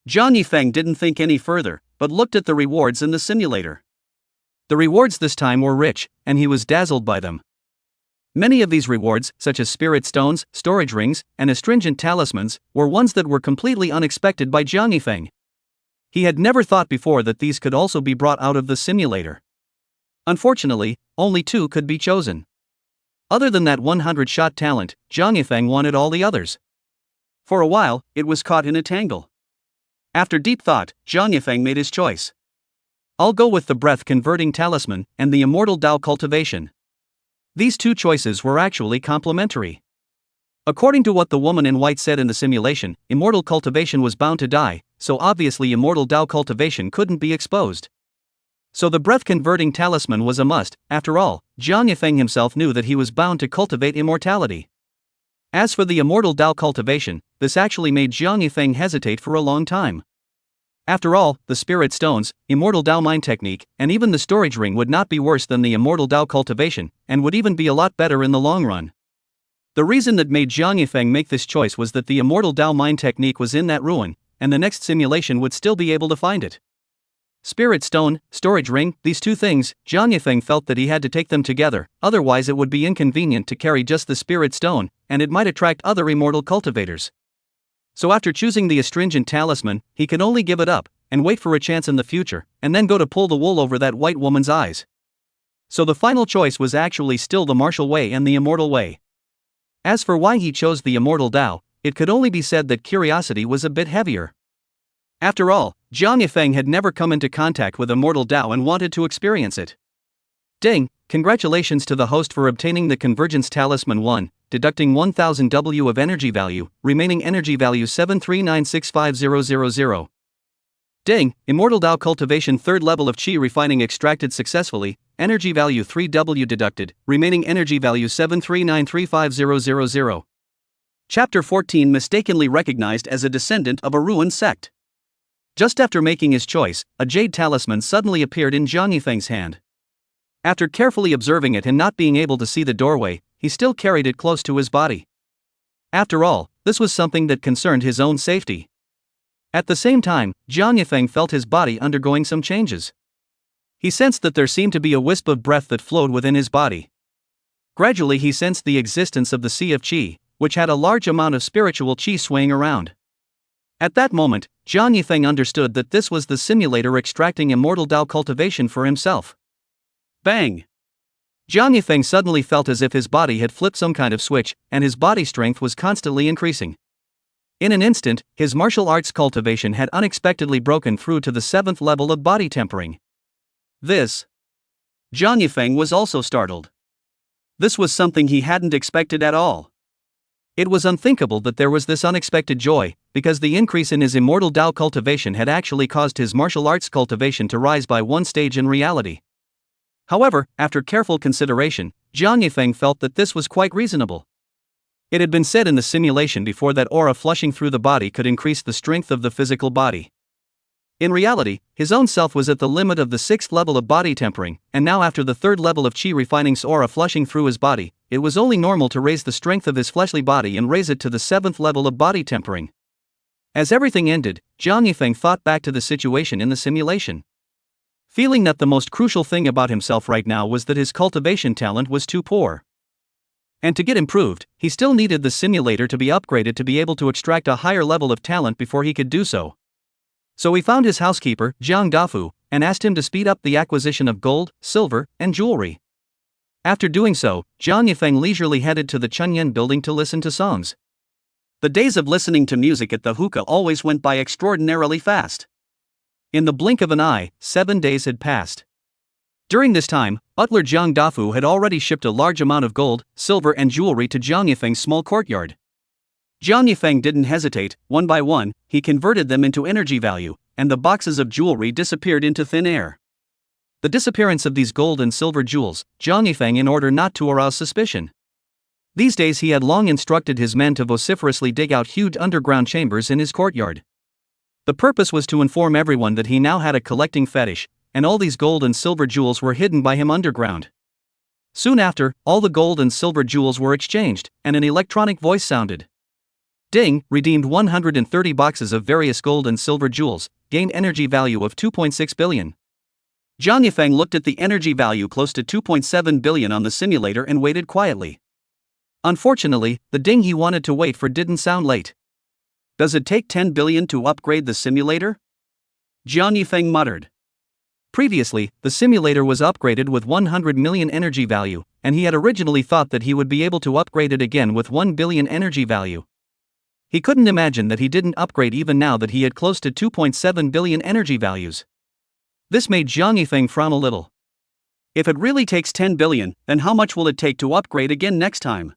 Zhang Yifeng didn't think any further, but looked at the rewards in the simulator. The rewards this time were rich, and he was dazzled by them. Many of these rewards, such as spirit stones, storage rings, and astringent talismans, were ones that were completely unexpected by Zhang Yifeng. He had never thought before that these could also be brought out of the simulator. Unfortunately, only 2 could be chosen. Other than that 100-shot talent, Zhang Yifeng wanted all the others. For a while, it was caught in a tangle. After deep thought, Zhang Yifeng made his choice. I'll go with the breath-converting talisman and the immortal Dao cultivation. These 2 choices were actually complementary. According to what the woman in white said in the simulation, immortal cultivation was bound to die, so obviously immortal Dao cultivation couldn't be exposed. So the breath-converting talisman was a must. After all, Zhang Yifeng himself knew that he was bound to cultivate immortality. As for the immortal Dao cultivation, this actually made Zhang Yifeng hesitate for a long time. After all, the spirit stones, immortal Dao mind technique, and even the storage ring would not be worse than the immortal Dao cultivation, and would even be a lot better in the long run. The reason that made Zhang Yifeng make this choice was that the immortal Dao mind technique was in that ruin, and the next simulation would still be able to find it. Spirit stone, storage ring, these 2 things, Zhang Yifeng felt that he had to take them together, otherwise it would be inconvenient to carry just the spirit stone, and it might attract other immortal cultivators. So after choosing the astringent talisman, he could only give it up, and wait for a chance in the future, and then go to pull the wool over that white woman's eyes. So the final choice was actually still the martial way and the immortal way. As for why he chose the immortal Dao, it could only be said that curiosity was a bit heavier. After all, Zhang Yifeng had never come into contact with immortal Dao and wanted to experience it. Ding! Congratulations to the host for obtaining the Convergence Talisman 1, deducting 1000 W of energy value, remaining energy value 7396500. Ding! Immortal Dao Cultivation 3rd level of Qi Refining extracted successfully, energy value 3W deducted, remaining energy value 7393500. Chapter 14 Mistakenly recognized as a descendant of a ruined sect. Just after making his choice, a jade talisman suddenly appeared in Zhang Yifeng's hand. After carefully observing it and not being able to see the doorway, he still carried it close to his body. After all, this was something that concerned his own safety. At the same time, Zhang Yifeng felt his body undergoing some changes. He sensed that there seemed to be a wisp of breath that flowed within his body. Gradually he sensed the existence of the Sea of Qi, which had a large amount of spiritual Qi swaying around. At that moment, Zhang Yifeng understood that this was the simulator extracting immortal Dao cultivation for himself. Bang! Zhang Yifeng suddenly felt as if his body had flipped some kind of switch, and his body strength was constantly increasing. In an instant, his martial arts cultivation had unexpectedly broken through to the 7th level of body tempering. Zhang Yifeng was also startled. This was something he hadn't expected at all. It was unthinkable that there was this unexpected joy, because the increase in his immortal Dao cultivation had actually caused his martial arts cultivation to rise by 1 stage in reality. However, after careful consideration, Zhang Yifeng felt that this was quite reasonable. It had been said in the simulation before that aura flushing through the body could increase the strength of the physical body. In reality, his own self was at the limit of the 6th level of body tempering, and now after the 3rd level of Qi Refining's aura flushing through his body, it was only normal to raise the strength of his fleshly body and raise it to the 7th level of body tempering. As everything ended, Zhang Yifeng thought back to the situation in the simulation. feeling that the most crucial thing about himself right now was that his cultivation talent was too poor. And to get improved, he still needed the simulator to be upgraded to be able to extract a higher level of talent before he could do so. So he found his housekeeper, Jiang Dafu, and asked him to speed up the acquisition of gold, silver, and jewelry. After doing so, Jiang Yifeng leisurely headed to the Chunyan building to listen to songs. The days of listening to music at the hookah always went by extraordinarily fast. In the blink of an eye, 7 days had passed. During this time, butler Jiang Dafu had already shipped a large amount of gold, silver and jewelry to Jiang Yifeng's small courtyard. Jiang Yifeng didn't hesitate. One by one, he converted them into energy value, and the boxes of jewelry disappeared into thin air. The disappearance of these gold and silver jewels, Jiang Yifeng in order not to arouse suspicion. These days he had long instructed his men to vociferously dig out huge underground chambers in his courtyard. The purpose was to inform everyone that he now had a collecting fetish, and all these gold and silver jewels were hidden by him underground. Soon after, all the gold and silver jewels were exchanged, and an electronic voice sounded. Ding, redeemed 130 boxes of various gold and silver jewels, gained energy value of 2.6 billion. Jiang Yifeng looked at the energy value close to 2.7 billion on the simulator and waited quietly. Unfortunately, the ding he wanted to wait for didn't sound late. Does it take 10 billion to upgrade the simulator? Jiang Yifeng muttered. Previously, the simulator was upgraded with 100 million energy value, and he had originally thought that he would be able to upgrade it again with 1 billion energy value. He couldn't imagine that he didn't upgrade even now that he had close to 2.7 billion energy values. This made Jiang Yifeng frown a little. If it really takes 10 billion, then how much will it take to upgrade again next time?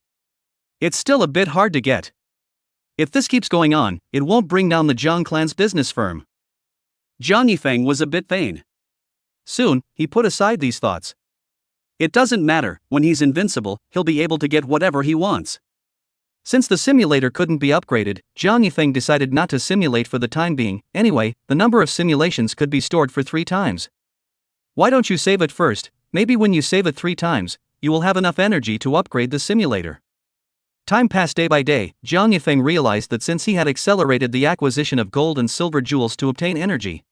It's still a bit hard to get. If this keeps going on, it won't bring down the Jiang clan's business firm. Jiang Yifeng was a bit vain. Soon, he put aside these thoughts. It doesn't matter, when he's invincible, he'll be able to get whatever he wants. Since the simulator couldn't be upgraded, Jiang Yifeng decided not to simulate for the time being. Anyway, the number of simulations could be stored for 3 times. Why don't you save it first? Maybe when you save it 3 times, you will have enough energy to upgrade the simulator. Time passed day by day. Jiang Yifeng realized that since he had accelerated the acquisition of gold and silver jewels to obtain energy,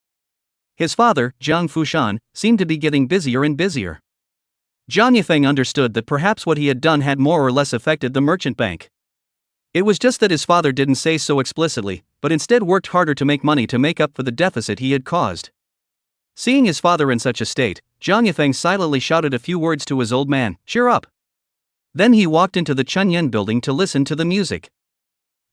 his father, Jiang Fushan, seemed to be getting busier and busier. Jiang Yifeng understood that perhaps what he had done had more or less affected the merchant bank. It was just that his father didn't say so explicitly, but instead worked harder to make money to make up for the deficit he had caused. Seeing his father in such a state, Jiang Yifeng silently shouted a few words to his old man, "Cheer up." Then he walked into the Chunyan building to listen to the music.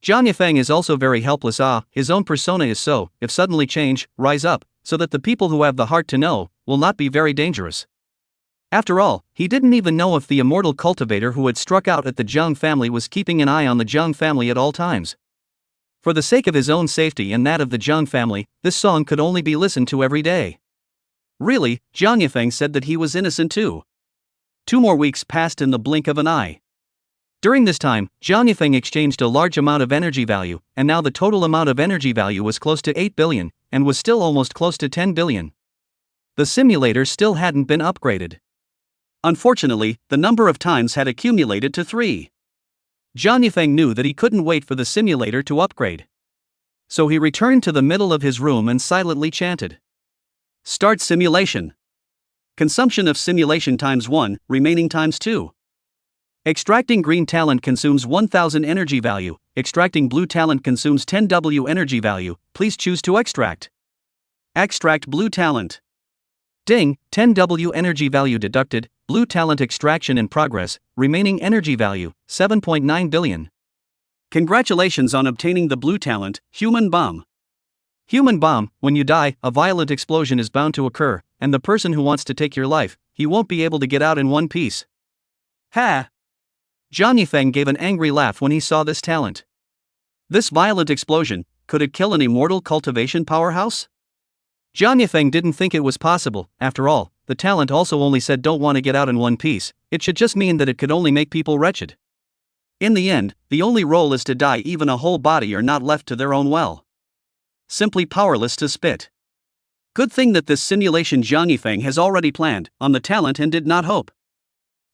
Jiang Yifeng is also very helpless. His own persona is so, if suddenly change, rise up, so that the people who have the heart to know, will not be very dangerous. After all, he didn't even know if the immortal cultivator who had struck out at the Jiang family was keeping an eye on the Jiang family at all times. For the sake of his own safety and that of the Jiang family, this song could only be listened to every day. Really, Jiang Yifeng said that he was innocent too. 2 more weeks passed in the blink of an eye. During this time, Jiang Yifeng exchanged a large amount of energy value, and now the total amount of energy value was close to 8 billion, and was still almost close to 10 billion. The simulator still hadn't been upgraded. Unfortunately, the number of times had accumulated to 3. Jiang Yifeng knew that he couldn't wait for the simulator to upgrade. So he returned to the middle of his room and silently chanted. Start simulation. Consumption of simulation times 1, remaining times 2. Extracting green talent consumes 1000 energy value, extracting blue talent consumes 10W energy value, please choose to extract. Extract blue talent. Ding, 10W energy value deducted, blue talent extraction in progress, remaining energy value, 7.9 billion. Congratulations on obtaining the blue talent, human bomb. Human bomb, when you die, a violent explosion is bound to occur, and the person who wants to take your life, he won't be able to get out in one piece. Ha! Jiang Yifeng gave an angry laugh when he saw this talent. This violent explosion, could it kill an immortal cultivation powerhouse? Jiang Yifeng didn't think it was possible. After all, the talent also only said don't want to get out in one piece. It should just mean that it could only make people wretched. In the end, the only role is to die, even a whole body are not left to their own well. Simply powerless to spit. Good thing that this simulation Jiang Yifeng has already planned on the talent and did not hope.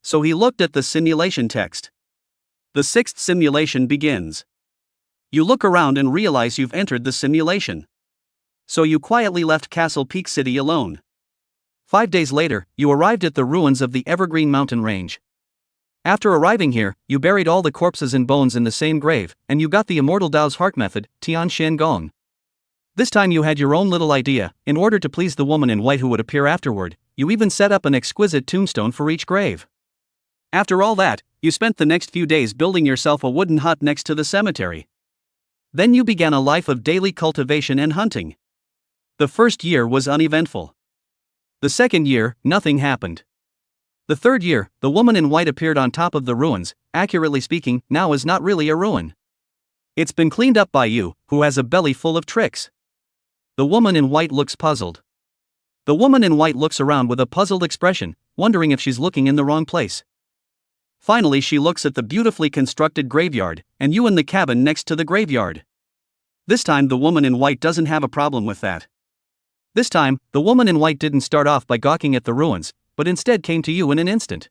So he looked at the simulation text. The 6th simulation begins. You look around and realize you've entered the simulation. So you quietly left Castle Peak City alone. 5 days later, you arrived at the ruins of the Evergreen Mountain Range. After arriving here, you buried all the corpses and bones in the same grave, and you got the immortal Dao's heart method, Tian Shen Gong. This time you had your own little idea. In order to please the woman in white who would appear afterward, you even set up an exquisite tombstone for each grave. After all that, you spent the next few days building yourself a wooden hut next to the cemetery. Then you began a life of daily cultivation and hunting. The first year was uneventful. The second year, nothing happened. The third year, the woman in white appeared on top of the ruins. Accurately speaking, now is not really a ruin. It's been cleaned up by you, who has a belly full of tricks. The woman in white looks puzzled. The woman in white looks around with a puzzled expression, wondering if she's looking in the wrong place. Finally, she looks at the beautifully constructed graveyard, and you in the cabin next to the graveyard. This time, the woman in white doesn't have a problem with that. This time, the woman in white didn't start off by gawking at the ruins, but instead came to you in an instant.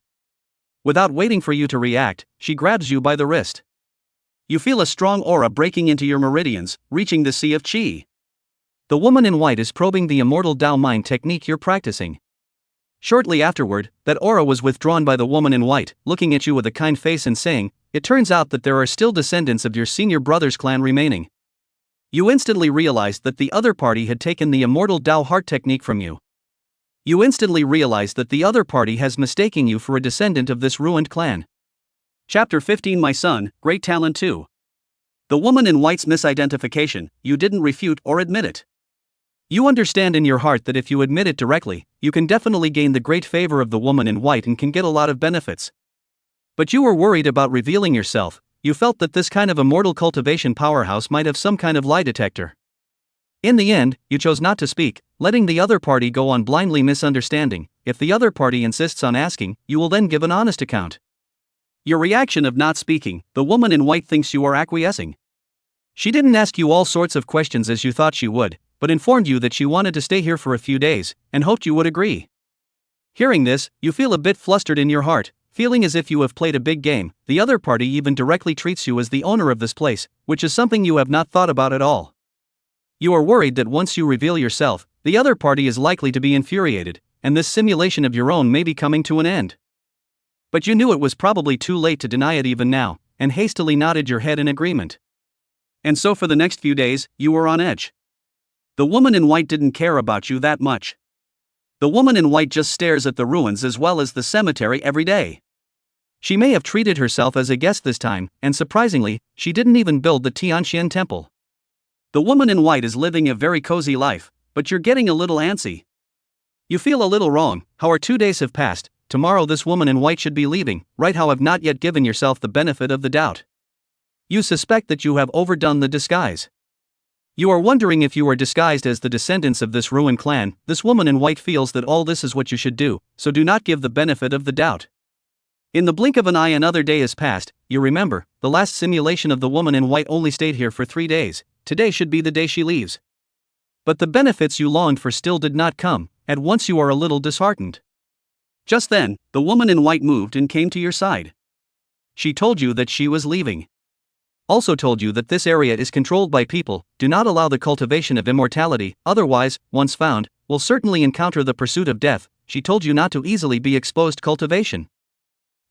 Without waiting for you to react, she grabs you by the wrist. You feel a strong aura breaking into your meridians, reaching the sea of qi. The woman in white is probing the immortal Dao mind technique you're practicing. Shortly afterward, that aura was withdrawn by the woman in white, looking at you with a kind face and saying, "It turns out that there are still descendants of your senior brother's clan remaining." You instantly realized that the other party had taken the immortal Dao heart technique from you. You instantly realized that the other party has mistaken you for a descendant of this ruined clan. Chapter 15. My son, great talent too. The woman in white's misidentification, you didn't refute or admit it. You understand in your heart that if you admit it directly, you can definitely gain the great favor of the woman in white and can get a lot of benefits. But you were worried about revealing yourself. You felt that this kind of immortal cultivation powerhouse might have some kind of lie detector. In the end, you chose not to speak, letting the other party go on blindly misunderstanding. If the other party insists on asking, you will then give an honest account. Your reaction of not speaking, the woman in white thinks you are acquiescing. She didn't ask you all sorts of questions as you thought she would, but informed you that she wanted to stay here for a few days, and hoped you would agree. Hearing this, you feel a bit flustered in your heart, feeling as if you have played a big game. The other party even directly treats you as the owner of this place, which is something you have not thought about at all. You are worried that once you reveal yourself, the other party is likely to be infuriated, and this simulation of your own may be coming to an end. But you knew it was probably too late to deny it even now, and hastily nodded your head in agreement. And so for the next few days, you were on edge. The woman in white didn't care about you that much. The woman in white just stares at the ruins as well as the cemetery every day. She may have treated herself as a guest this time, and surprisingly, she didn't even build the Tianxian temple. The woman in white is living a very cozy life, but you're getting a little antsy. You feel a little wrong. How our 2 days have passed? Tomorrow this woman in white should be leaving, right? How have not yet given yourself the benefit of the doubt. You suspect that you have overdone the disguise. You are wondering if you are disguised as the descendants of this ruined clan. This woman in white feels that all this is what you should do, so do not give the benefit of the doubt. In the blink of an eye another day has passed. You remember, the last simulation of the woman in white only stayed here for 3 days. Today should be the day she leaves. But the benefits you longed for still did not come. At once you are a little disheartened. Just then, the woman in white moved and came to your side. She told you that she was leaving. Also told you that this area is controlled by people. Do not allow the cultivation of immortality, otherwise, once found, will certainly encounter the pursuit of death. She told you not to easily be exposed to cultivation.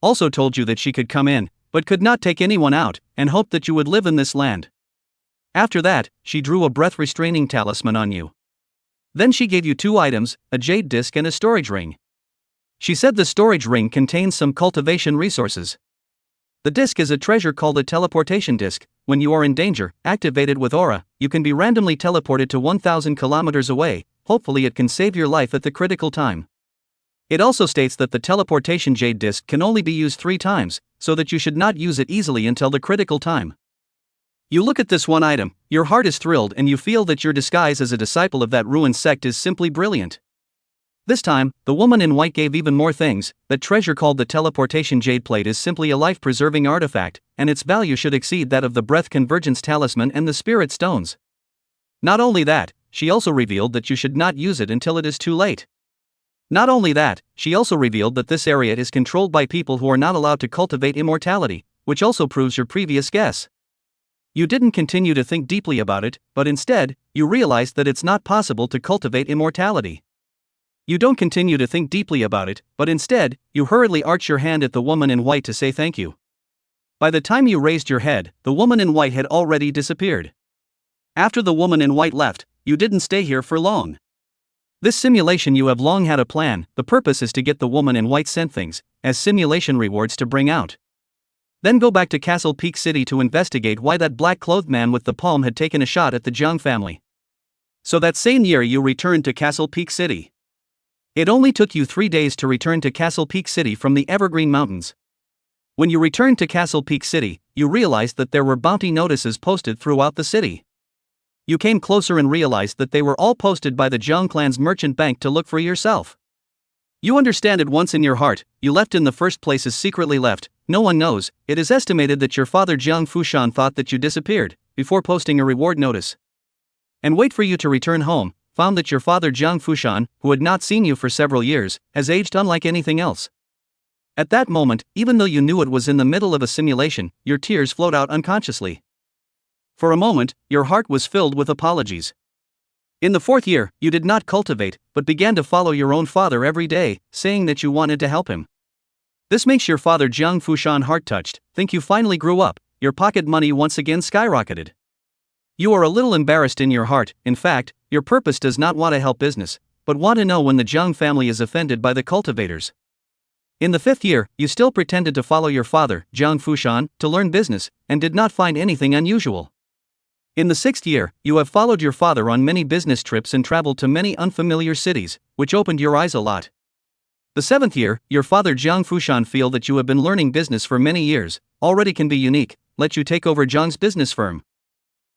Also told you that she could come in, but could not take anyone out, and hoped that you would live in this land. After that, she drew a breath-restraining talisman on you. Then she gave you 2 items, a jade disc and a storage ring. She said the storage ring contains some cultivation resources. The disc is a treasure called a teleportation disc. When you are in danger, activated with aura, you can be randomly teleported to 1,000 kilometers away. Hopefully it can save your life at the critical time. It also states that the teleportation jade disc can only be used 3 times, so that you should not use it easily until the critical time. You look at this one item, your heart is thrilled and you feel that your disguise as a disciple of that ruined sect is simply brilliant. This time, the woman in white gave even more things. That treasure called the teleportation jade plate is simply a life-preserving artifact, and its value should exceed that of the breath convergence talisman and the spirit stones. Not only that, she also revealed that you should not use it until it is too late. Not only that, she also revealed that this area is controlled by people who are not allowed to cultivate immortality, which also proves your previous guess. You didn't continue to think deeply about it, but instead, you realized that it's not possible to cultivate immortality. You don't continue to think deeply about it, but instead, you hurriedly arch your hand at the woman in white to say thank you. By the time you raised your head, the woman in white had already disappeared. After the woman in white left, you didn't stay here for long. This simulation you have long had a plan. The purpose is to get the woman in white sent things, as simulation rewards to bring out. Then go back to Castle Peak City to investigate why that black-clothed man with the palm had taken a shot at the Jiang family. So that same year you returned to Castle Peak City. It only took you 3 days to return to Castle Peak City from the Evergreen Mountains. When you returned to Castle Peak City, you realized that there were bounty notices posted throughout the city. You came closer and realized that they were all posted by the Jiang clan's merchant bank to look for yourself. You understand it once in your heart. You left in the first place as secretly left. No one knows. It is estimated that your father Jiang Fushan thought that you disappeared before posting a reward notice. And wait for you to return home, found that your father Jiang Fushan, who had not seen you for several years, has aged unlike anything else. At that moment, even though you knew it was in the middle of a simulation, your tears flowed out unconsciously. For a moment, your heart was filled with apologies. In the 4th year, you did not cultivate, but began to follow your own father every day, saying that you wanted to help him. This makes your father Jiang Fushan heart-touched, think you finally grew up, your pocket money once again skyrocketed. You are a little embarrassed in your heart. In fact, your purpose does not want to help business, but want to know when the Jiang family is offended by the cultivators. In the 5th year, you still pretended to follow your father, Jiang Fushan, to learn business, and did not find anything unusual. In the 6th year, you have followed your father on many business trips and traveled to many unfamiliar cities, which opened your eyes a lot. The 7th year, your father Jiang Fushan feel that you have been learning business for many years, already can be unique, let you take over Jiang's business firm.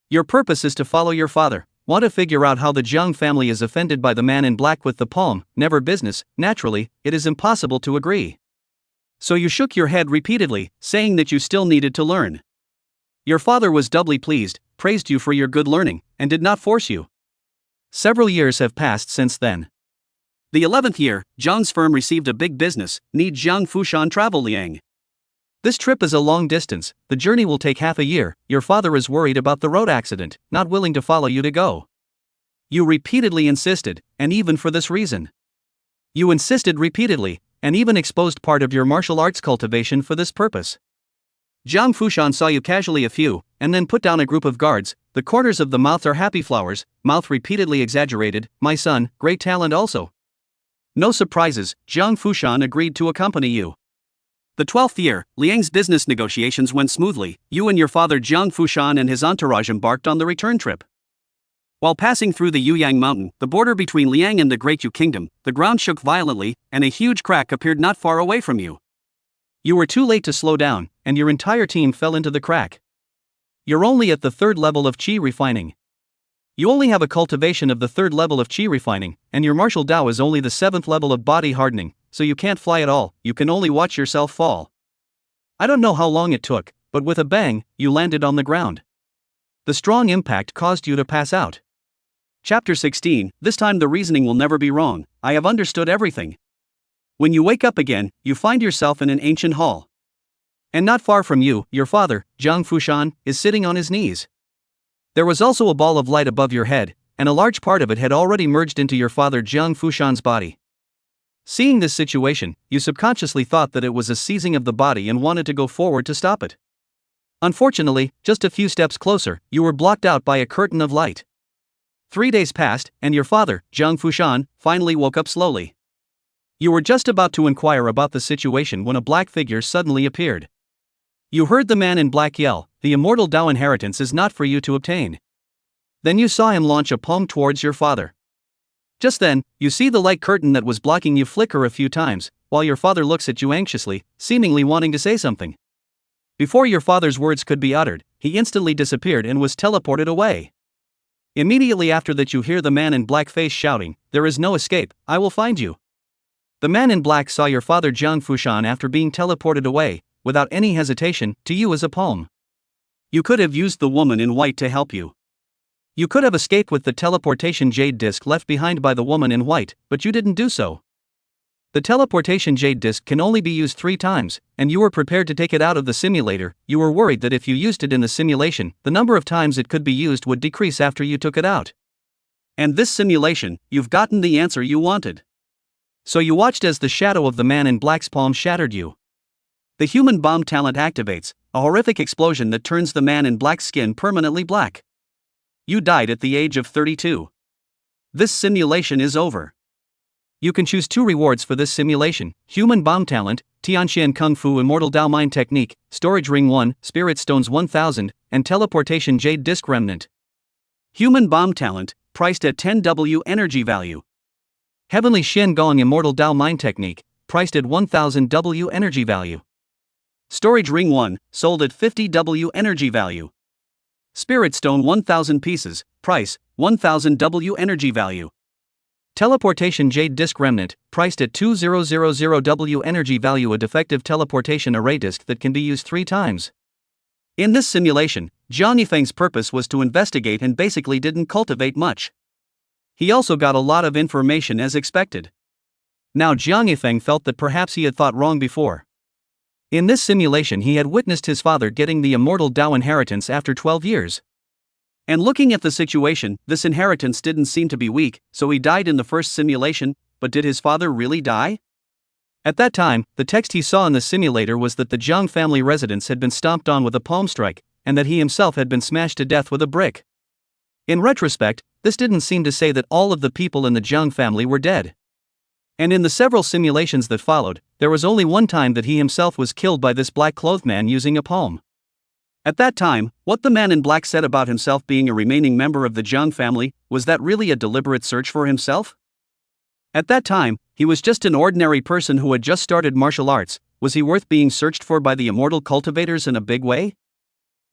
Your purpose is to follow your father, want to figure out how the Jiang family is offended by the man in black with the palm, never business. Naturally, it is impossible to agree. So you shook your head repeatedly, saying that you still needed to learn. Your father was doubly pleased, praised you for your good learning, and did not force you. Several years have passed since then. The 11th year, Jiang's firm received a big business, need Jiang Fushan travel Liang. This trip is a long distance, the journey will take half a year. Your father is worried about the road accident, not willing to follow you to go. You repeatedly insisted, and even for this reason. You insisted repeatedly, and even exposed part of your martial arts cultivation for this purpose. Jiang Fushan saw you casually a few, and then put down a group of guards. The corners of the mouth are happy flowers, mouth repeatedly exaggerated. My son, great talent also. No surprises, Jiang Fushan agreed to accompany you. The 12th year, Liang's business negotiations went smoothly. You and your father Jiang Fushan and his entourage embarked on the return trip. While passing through the Yuyang Mountain, the border between Liang and the Great Yu Kingdom, the ground shook violently, and a huge crack appeared not far away from you. You were too late to slow down, and your entire team fell into the crack. You're only at the 3rd level of Qi refining. You only have a cultivation of the 3rd level of Qi refining, and your martial Dao is only the 7th level of body hardening, so you can't fly at all, you can only watch yourself fall. I don't know how long it took, but with a bang, you landed on the ground. The strong impact caused you to pass out. Chapter 16, this time the reasoning will never be wrong, I have understood everything. When you wake up again, you find yourself in an ancient hall. And not far from you, your father, Jiang Fushan, is sitting on his knees. There was also a ball of light above your head, and a large part of it had already merged into your father Jiang Fushan's body. Seeing this situation, you subconsciously thought that it was a seizing of the body and wanted to go forward to stop it. Unfortunately, just a few steps closer, you were blocked out by a curtain of light. 3 days passed, and your father, Jiang Fushan, finally woke up slowly. You were just about to inquire about the situation when a black figure suddenly appeared. You heard the man in black yell, "The immortal Dao inheritance is not for you to obtain." Then you saw him launch a palm towards your father. Just then, you see the light curtain that was blocking you flicker a few times, while your father looks at you anxiously, seemingly wanting to say something. Before your father's words could be uttered, he instantly disappeared and was teleported away. Immediately after that you hear the man in black face shouting, "There is no escape, I will find you." The man in black saw your father Jiang Fushan after being teleported away, without any hesitation, to you as a palm. You could have used the woman in white to help you. You could have escaped with the teleportation jade disc left behind by the woman in white, but you didn't do so. The teleportation jade disc can only be used 3 times, and you were prepared to take it out of the simulator. You were worried that if you used it in the simulation, the number of times it could be used would decrease after you took it out. And this simulation, you've gotten the answer you wanted. So you watched as the shadow of the man in black's palm shattered you. The human bomb talent activates a horrific explosion that turns the man in black's skin permanently black. You died at the age of 32. This simulation is over. You can choose 2 rewards for this simulation: Human Bomb Talent, Tianxian Kung Fu Immortal Dao Mind Technique, Storage Ring 1, Spirit Stones 1000, and Teleportation Jade Disc Remnant. Human Bomb Talent, priced at 10W energy value. Heavenly Shen Gong Immortal Dao Mind Technique, priced at 1000W energy value. Storage Ring 1, sold at 50W energy value. Spirit Stone 1000 pieces, price, 1000W energy value. Teleportation Jade Disc Remnant, priced at 2000W energy value. A defective teleportation array disc that can be used 3 times. In this simulation, Jiang Yifeng's purpose was to investigate and basically didn't cultivate much. He also got a lot of information as expected. Now Jiang Yifeng felt that perhaps he had thought wrong before. In this simulation he had witnessed his father getting the immortal Dao inheritance after 12 years. And looking at the situation, this inheritance didn't seem to be weak, so he died in the first simulation, but did his father really die? At that time, the text he saw in the simulator was that the Jiang family residence had been stomped on with a palm strike, and that he himself had been smashed to death with a brick. In retrospect, this didn't seem to say that all of the people in the Jiang family were dead. And in the several simulations that followed, there was only one time that he himself was killed by this black-clothed man using a palm. At that time, what the man in black said about himself being a remaining member of the Jiang family, was that really a deliberate search for himself? At that time, he was just an ordinary person who had just started martial arts. Was he worth being searched for by the immortal cultivators in a big way?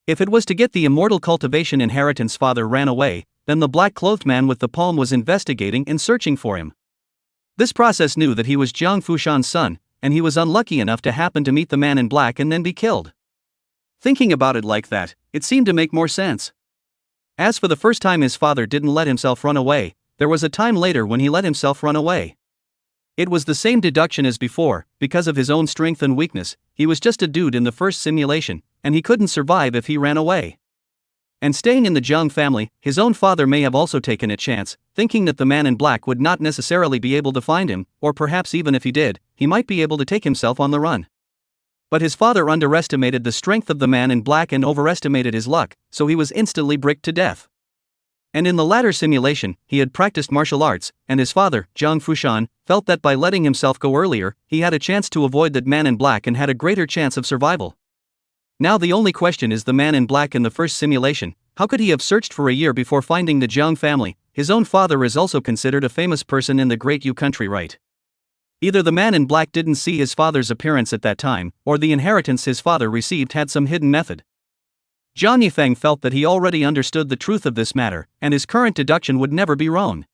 If it was to get the immortal cultivation inheritance father ran away, then the black-clothed man with the palm was investigating and searching for him. This process knew that he was Jiang Fushan's son, and he was unlucky enough to happen to meet the man in black and then be killed. Thinking about it like that, it seemed to make more sense. As for the first time his father didn't let himself run away, there was a time later when he let himself run away. It was the same deduction as before. Because of his own strength and weakness, he was just a dude in the first simulation, and he couldn't survive if he ran away. And staying in the Jiang family, his own father may have also taken a chance, thinking that the man in black would not necessarily be able to find him, or perhaps even if he did, he might be able to take himself on the run. But his father underestimated the strength of the man in black and overestimated his luck, so he was instantly bricked to death. And in the latter simulation, he had practiced martial arts, and his father, Jiang Fushan, felt that by letting himself go earlier, he had a chance to avoid that man in black and had a greater chance of survival. Now the only question is the man in black in the first simulation. How could he have searched for a year before finding the Jiang family? His own father is also considered a famous person in the Great Yu country, right? Either the man in black didn't see his father's appearance at that time, or the inheritance his father received had some hidden method. Jiang Yifeng felt that he already understood the truth of this matter, and his current deduction would never be wrong.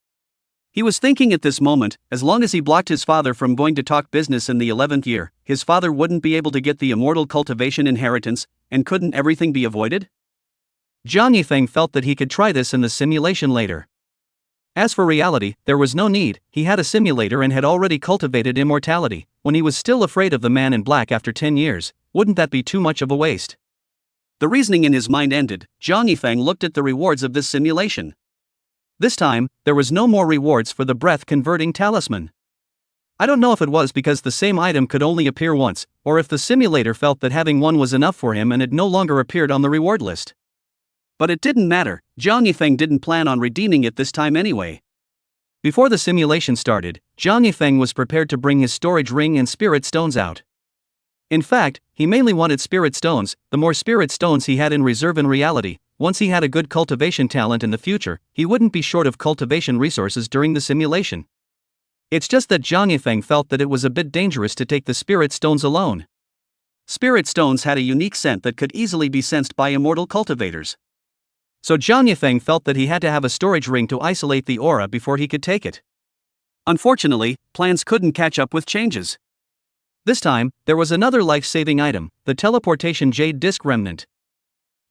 He was thinking at this moment, as long as he blocked his father from going to talk business in the 11th year, his father wouldn't be able to get the immortal cultivation inheritance, and couldn't everything be avoided? Jiang Yifeng felt that he could try this in the simulation later. As for reality, there was no need. He had a simulator and had already cultivated immortality. When he was still afraid of the man in black after 10 years, wouldn't that be too much of a waste? The reasoning in his mind ended. Jiang Yifeng looked at the rewards of this simulation. This time, there was no more rewards for the breath-converting talisman. I don't know if it was because the same item could only appear once, or if the simulator felt that having one was enough for him and it no longer appeared on the reward list. But it didn't matter. Jiang Yifeng didn't plan on redeeming it this time anyway. Before the simulation started, Jiang Yifeng was prepared to bring his storage ring and spirit stones out. In fact, he mainly wanted spirit stones. The more spirit stones he had in reserve in reality, once he had a good cultivation talent in the future, he wouldn't be short of cultivation resources during the simulation. It's just that Jiang Yifeng felt that it was a bit dangerous to take the spirit stones alone. Spirit stones had a unique scent that could easily be sensed by immortal cultivators. So Jiang Yifeng felt that he had to have a storage ring to isolate the aura before he could take it. Unfortunately, plans couldn't catch up with changes. This time, there was another life-saving item, the teleportation jade disc remnant.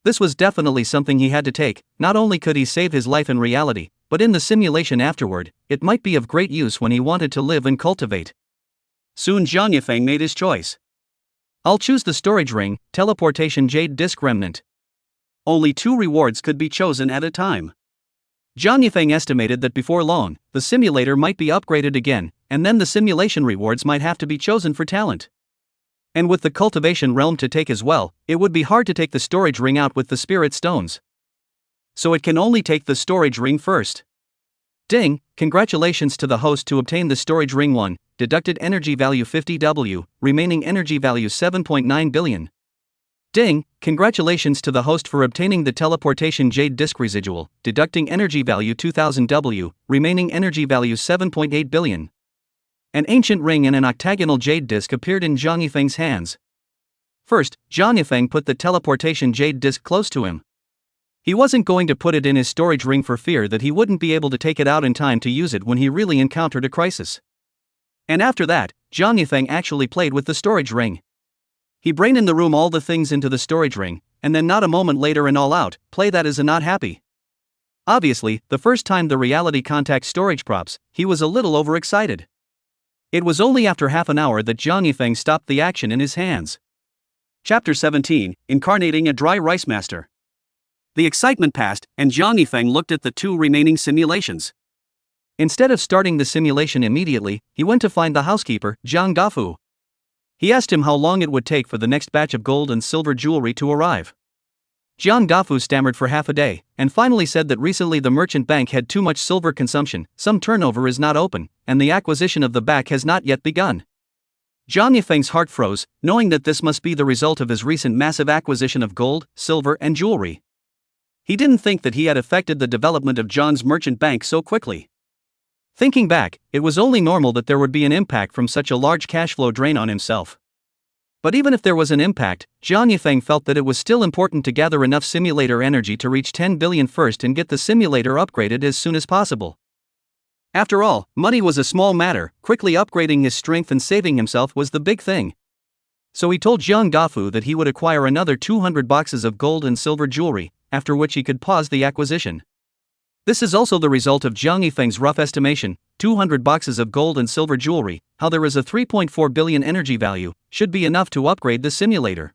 This was definitely something he had to take. Not only could he save his life in reality, but in the simulation afterward, it might be of great use when he wanted to live and cultivate. Soon Jiang Yifeng made his choice. I'll choose the storage ring, teleportation jade disc remnant. Only 2 rewards could be chosen at a time. Jiang Yifeng estimated that before long, the simulator might be upgraded again, and then the simulation rewards might have to be chosen for talent. And with the cultivation realm to take as well, it would be hard to take the storage ring out with the spirit stones. So it can only take the storage ring first. Ding, congratulations to the host to obtain the storage ring 1, deducted energy value 50W, remaining energy value 7.9 billion. Ding, congratulations to the host for obtaining the teleportation jade disc residual, deducting energy value 2000W, remaining energy value 7.8 billion. An ancient ring and an octagonal jade disc appeared in Zhang Yifeng's hands. First, Zhang Yifeng put the teleportation jade disc close to him. He wasn't going to put it in his storage ring for fear that he wouldn't be able to take it out in time to use it when he really encountered a crisis. And after that, Zhang Yifeng actually played with the storage ring. He brained in the room all the things into the storage ring, and then not a moment later and all out, play that as a not happy. Obviously, the first time the reality contact storage props, he was a little overexcited. It was only after half an hour that Zhang Yifeng stopped the action in his hands. Chapter 17, Incarnating a Dry Rice Master. The excitement passed, and Zhang Yifeng looked at the 2 remaining simulations. Instead of starting the simulation immediately, he went to find the housekeeper, Zhang Gafu. He asked him how long it would take for the next batch of gold and silver jewelry to arrive. Zhang Gafu stammered for half a day, and finally said that recently the merchant bank had too much silver consumption, some turnover is not open, and the acquisition of the back has not yet begun. Zhang Yifeng's heart froze, knowing that this must be the result of his recent massive acquisition of gold, silver and jewelry. He didn't think that he had affected the development of Zhang's merchant bank so quickly. Thinking back, it was only normal that there would be an impact from such a large cash flow drain on himself. But even if there was an impact, Zhang Yifeng felt that it was still important to gather enough simulator energy to reach 10 billion first and get the simulator upgraded as soon as possible. After all, money was a small matter, quickly upgrading his strength and saving himself was the big thing. So he told Zhang Gafu that he would acquire another 200 boxes of gold and silver jewelry, after which he could pause the acquisition. This is also the result of Zhang Yifeng's rough estimation, 200 boxes of gold and silver jewelry, how there is a 3.4 billion energy value, should be enough to upgrade the simulator.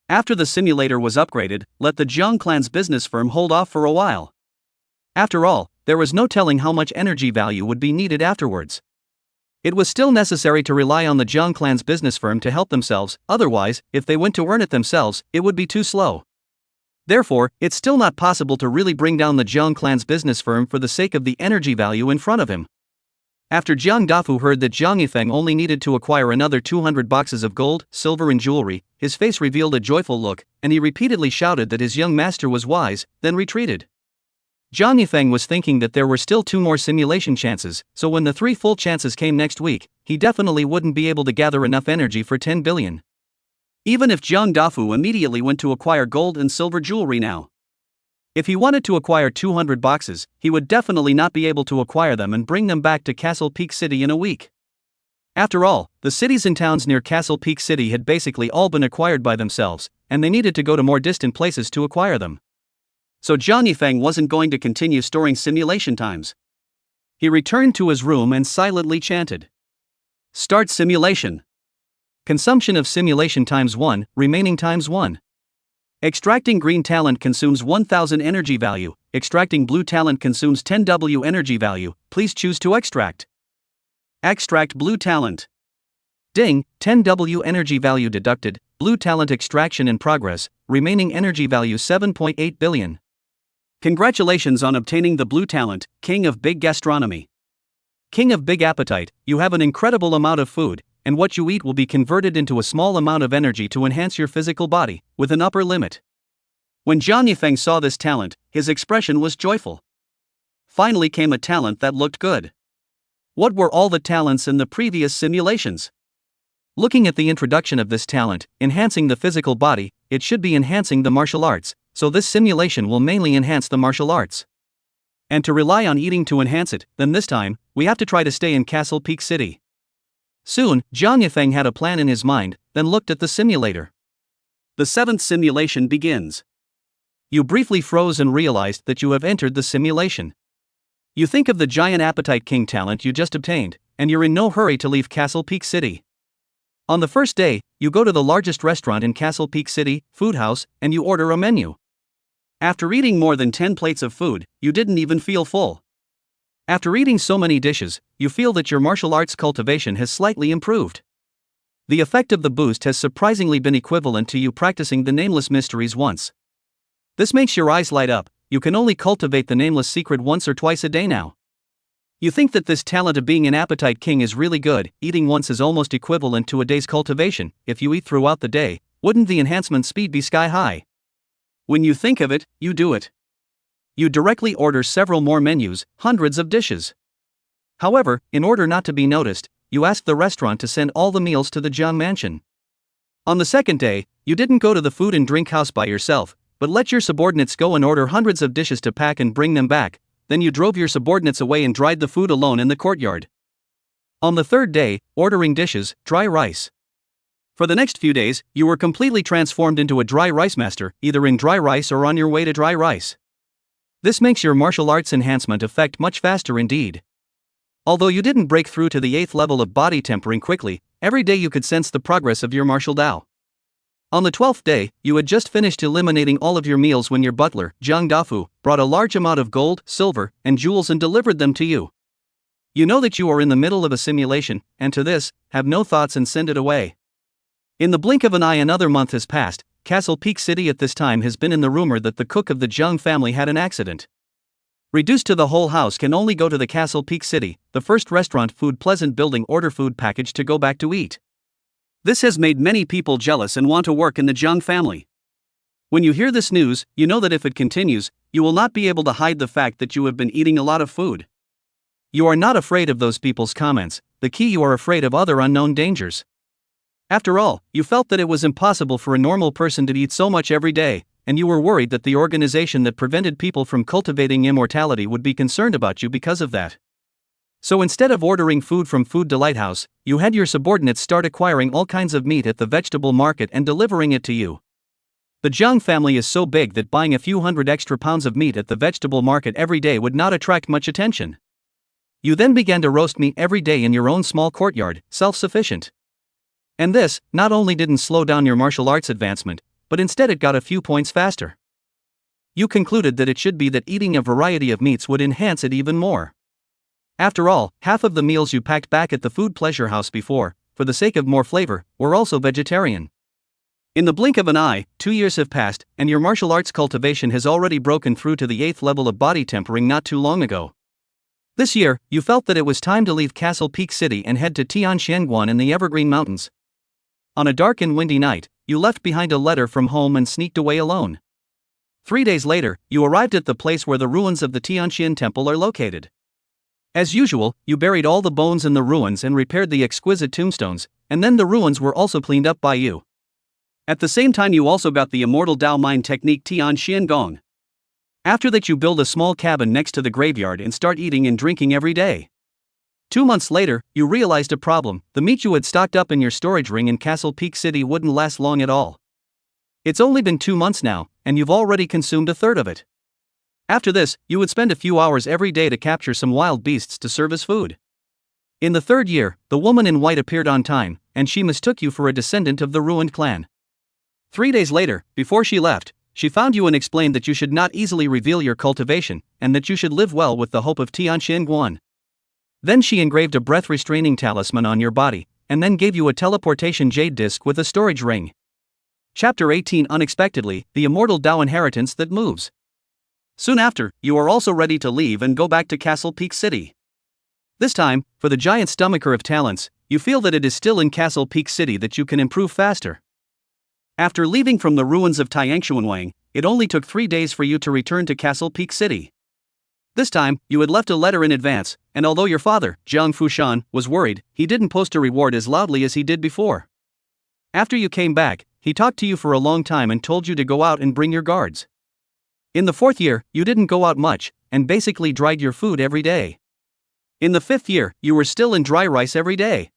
After the simulator was upgraded, let the Zhang clan's business firm hold off for a while. After all, there was no telling how much energy value would be needed afterwards. It was still necessary to rely on the Zhang clan's business firm to help themselves, otherwise, if they went to earn it themselves, it would be too slow. Therefore, it's still not possible to really bring down the Zhang clan's business firm for the sake of the energy value in front of him. After Zhang Gafu heard that Zhang Yifeng only needed to acquire another 200 boxes of gold, silver and jewelry, his face revealed a joyful look, and he repeatedly shouted that his young master was wise, then retreated. Zhang Yifeng was thinking that there were still 2 more simulation chances, so when the 3 full chances came next week, he definitely wouldn't be able to gather enough energy for 10 billion. Even if Zhang Gafu immediately went to acquire gold and silver jewelry now. If he wanted to acquire 200 boxes, he would definitely not be able to acquire them and bring them back to Castle Peak City in a week. After all, the cities and towns near Castle Peak City had basically all been acquired by themselves, and they needed to go to more distant places to acquire them. So Zhang Yifeng wasn't going to continue storing simulation times. He returned to his room and silently chanted. Start simulation. Consumption of simulation times 1, remaining times 1. Extracting green talent consumes 1000 energy value, extracting blue talent consumes 10W energy value, please choose to extract. Extract blue talent. Ding, 10W energy value deducted, blue talent extraction in progress, remaining energy value 7.8 billion. Congratulations on obtaining the blue talent, King of Big Gastronomy. King of Big Appetite, you have an incredible amount of food, and what you eat will be converted into a small amount of energy to enhance your physical body, with an upper limit. When Zhang Yifeng saw this talent, his expression was joyful. Finally came a talent that looked good. What were all the talents in the previous simulations? Looking at the introduction of this talent, enhancing the physical body, it should be enhancing the martial arts, so this simulation will mainly enhance the martial arts. And to rely on eating to enhance it, then this time, we have to try to stay in Castle Peak City. Soon, Zhang Yifeng had a plan in his mind, then looked at the simulator. The 7th simulation begins. You briefly froze and realized that you have entered the simulation. You think of the giant appetite king talent you just obtained, and you're in no hurry to leave Castle Peak City. On the first day, you go to the largest restaurant in Castle Peak City, Food House, and you order a menu. After eating more than 10 plates of food, you didn't even feel full. After eating so many dishes, you feel that your martial arts cultivation has slightly improved. The effect of the boost has surprisingly been equivalent to you practicing the nameless mysteries once. This makes your eyes light up. You can only cultivate the nameless secret once or twice a day now. You think that this talent of being an appetite king is really good. Eating once is almost equivalent to a day's cultivation. If you eat throughout the day, wouldn't the enhancement speed be sky high? When you think of it, you do it. You directly order several more menus, hundreds of dishes. However, in order not to be noticed, you ask the restaurant to send all the meals to the Jiang mansion. On the second day, you didn't go to the food and drink house by yourself, but let your subordinates go and order hundreds of dishes to pack and bring them back. Then you drove your subordinates away and dried the food alone in the courtyard. On the third day, ordering dishes, dry rice. For the next few days, you were completely transformed into a dry rice master, either in dry rice or on your way to dry rice. This makes your martial arts enhancement effect much faster indeed. Although you didn't break through to the 8th level of body tempering quickly, every day you could sense the progress of your martial Dao. On the 12th day, you had just finished eliminating all of your meals when your butler, Jiang Dafu, brought a large amount of gold, silver, and jewels and delivered them to you. You know that you are in the middle of a simulation, and to this, have no thoughts and send it away. In the blink of an eye another month has passed. Castle Peak City at this time has been in the rumor that the cook of the Jiang family had an accident. Reduced to the whole house can only go to the Castle Peak City, the first restaurant food pleasant building order food package to go back to eat. This has made many people jealous and want to work in the Jiang family. When you hear this news, you know that if it continues, you will not be able to hide the fact that you have been eating a lot of food. You are not afraid of those people's comments, the key you are afraid of other unknown dangers. After all, you felt that it was impossible for a normal person to eat so much every day, and you were worried that the organization that prevented people from cultivating immortality would be concerned about you because of that. So instead of ordering food from Food Delight House, you had your subordinates start acquiring all kinds of meat at the vegetable market and delivering it to you. The Jiang family is so big that buying a few hundred extra pounds of meat at the vegetable market every day would not attract much attention. You then began to roast meat every day in your own small courtyard, self-sufficient. And this not only didn't slow down your martial arts advancement, but instead it got a few points faster. You concluded that it should be that eating a variety of meats would enhance it even more. After all, half of the meals you packed back at the food pleasure house before, for the sake of more flavor, were also vegetarian. In the blink of an eye, 2 years have passed, and your martial arts cultivation has already broken through to the 8th level of body tempering not too long ago. This year, you felt that it was time to leave Castle Peak City and head to Tianxianguan in the Evergreen Mountains. On a dark and windy night, you left behind a letter from home and sneaked away alone. 3 days later, you arrived at the place where the ruins of the Tianxian temple are located. As usual, you buried all the bones in the ruins and repaired the exquisite tombstones, and then the ruins were also cleaned up by you. At the same time you also got the immortal Dao mind technique Tianxian Gong. After that you build a small cabin next to the graveyard and start eating and drinking every day. 2 months later, you realized a problem. The meat you had stocked up in your storage ring in Castle Peak City wouldn't last long at all. It's only been 2 months now, and you've already consumed a third of it. After this, you would spend a few hours every day to capture some wild beasts to serve as food. In the 3rd year, the woman in white appeared on time, and she mistook you for a descendant of the ruined clan. 3 days later, before she left, she found you and explained that you should not easily reveal your cultivation, and that you should live well with the hope of Tianxianguan. Then she engraved a breath-restraining talisman on your body, and then gave you a teleportation jade disc with a storage ring. Chapter 18 Unexpectedly, the immortal Dao inheritance that moves. Soon after, you are also ready to leave and go back to Castle Peak City. This time, for the giant stomacher of talents, you feel that it is still in Castle Peak City that you can improve faster. After leaving from the ruins of Tianxianwang, it only took 3 days for you to return to Castle Peak City. This time, you had left a letter in advance, and although your father, Jiang Fushan, was worried, he didn't post a reward as loudly as he did before. After you came back, he talked to you for a long time and told you to go out and bring your guards. In the 4th year, you didn't go out much, and basically dried your food every day. In the 5th year, you were still in dry rice every day.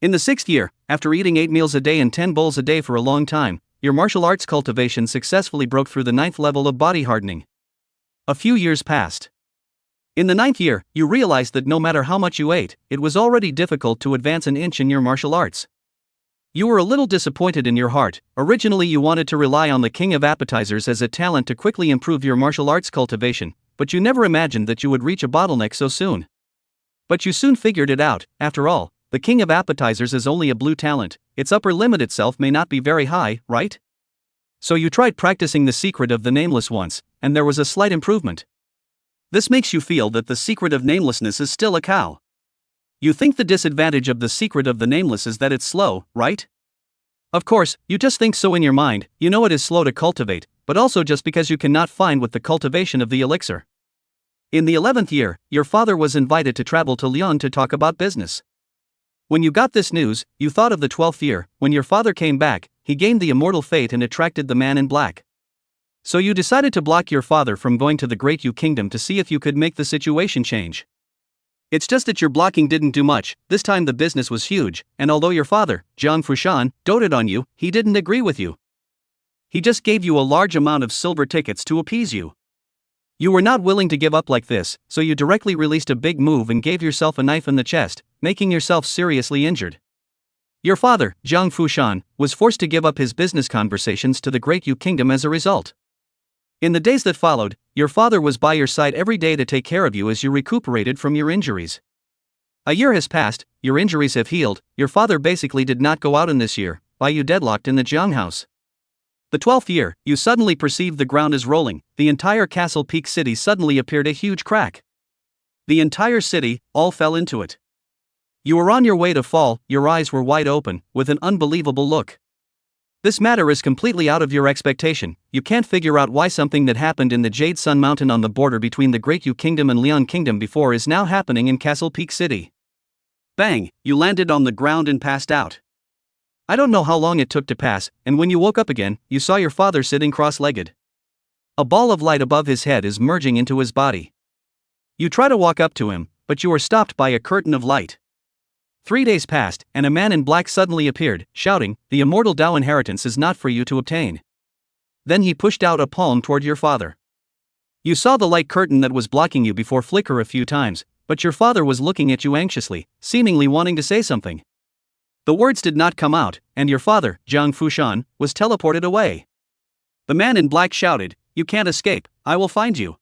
In the 6th year, after eating 8 meals a day and 10 bowls a day for a long time, your martial arts cultivation successfully broke through the 9th level of body hardening. A few years passed. In the 9th year, you realized that no matter how much you ate, it was already difficult to advance an inch in your martial arts. You were a little disappointed in your heart. Originally you wanted to rely on the king of appetizers as a talent to quickly improve your martial arts cultivation, but you never imagined that you would reach a bottleneck so soon. But you soon figured it out. After all, the king of appetizers is only a blue talent, its upper limit itself may not be very high, right? So you tried practicing the secret of the nameless once, and there was a slight improvement. This makes you feel that the secret of namelessness is still a cow. You think the disadvantage of the secret of the nameless is that it's slow, right? Of course, you just think so in your mind, you know it is slow to cultivate, but also just because you cannot find with the cultivation of the elixir. In the 11th year, your father was invited to travel to Lyon to talk about business. When you got this news, you thought of the 12th year, when your father came back, he gained the immortal fate and attracted the man in black. So you decided to block your father from going to the Great U Kingdom to see if you could make the situation change. It's just that your blocking didn't do much. This time the business was huge, and although your father, Jiang Fushan, doted on you, he didn't agree with you. He just gave you a large amount of silver tickets to appease you. You were not willing to give up like this, so you directly released a big move and gave yourself a knife in the chest, making yourself seriously injured. Your father, Jiang Fushan, was forced to give up his business conversations to the Great U Kingdom as a result. In the days that followed, your father was by your side every day to take care of you as you recuperated from your injuries. A year has passed, your injuries have healed, your father basically did not go out in this year, by you deadlocked in the Jiang house. The 12th year, you suddenly perceived the ground is rolling, the entire Castle Peak city suddenly appeared a huge crack. The entire city, all fell into it. You were on your way to fall, your eyes were wide open, with an unbelievable look. This matter is completely out of your expectation, you can't figure out why something that happened in the Jade Sun Mountain on the border between the Great U Kingdom and Lyon Kingdom before is now happening in Castle Peak City. Bang, you landed on the ground and passed out. I don't know how long it took to pass, and when you woke up again, you saw your father sitting cross-legged. A ball of light above his head is merging into his body. You try to walk up to him, but you are stopped by a curtain of light. 3 days passed, and a man in black suddenly appeared, shouting, "The immortal Tao inheritance is not for you to obtain." Then he pushed out a palm toward your father. You saw the light curtain that was blocking you before flicker a few times, but your father was looking at you anxiously, seemingly wanting to say something. The words did not come out, and your father, Jiang Fushan, was teleported away. The man in black shouted, "You can't escape, I will find you."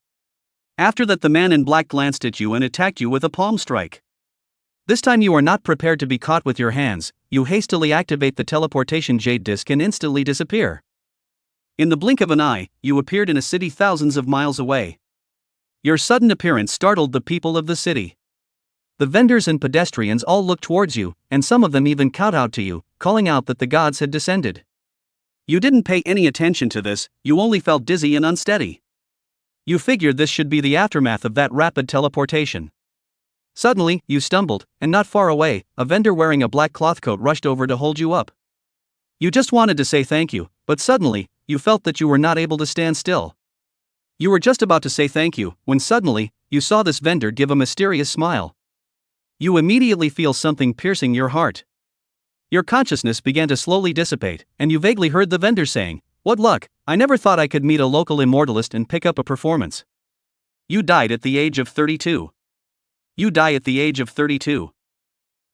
After that, the man in black glanced at you and attacked you with a palm strike. This time you are not prepared to be caught with your hands, you hastily activate the teleportation jade disc and instantly disappear. In the blink of an eye, you appeared in a city thousands of miles away. Your sudden appearance startled the people of the city. The vendors and pedestrians all looked towards you, and some of them even kowtowed to you, calling out that the gods had descended. You didn't pay any attention to this, you only felt dizzy and unsteady. You figured this should be the aftermath of that rapid teleportation. Suddenly, you stumbled, and not far away, a vendor wearing a black cloth coat rushed over to hold you up. You just wanted to say thank you, but suddenly, you felt that you were not able to stand still. You were just about to say thank you, when suddenly, you saw this vendor give a mysterious smile. You immediately feel something piercing your heart. Your consciousness began to slowly dissipate, and you vaguely heard the vendor saying, "What luck, I never thought I could meet a local immortalist and pick up a performance." You died at the age of 32. You die at the age of 32.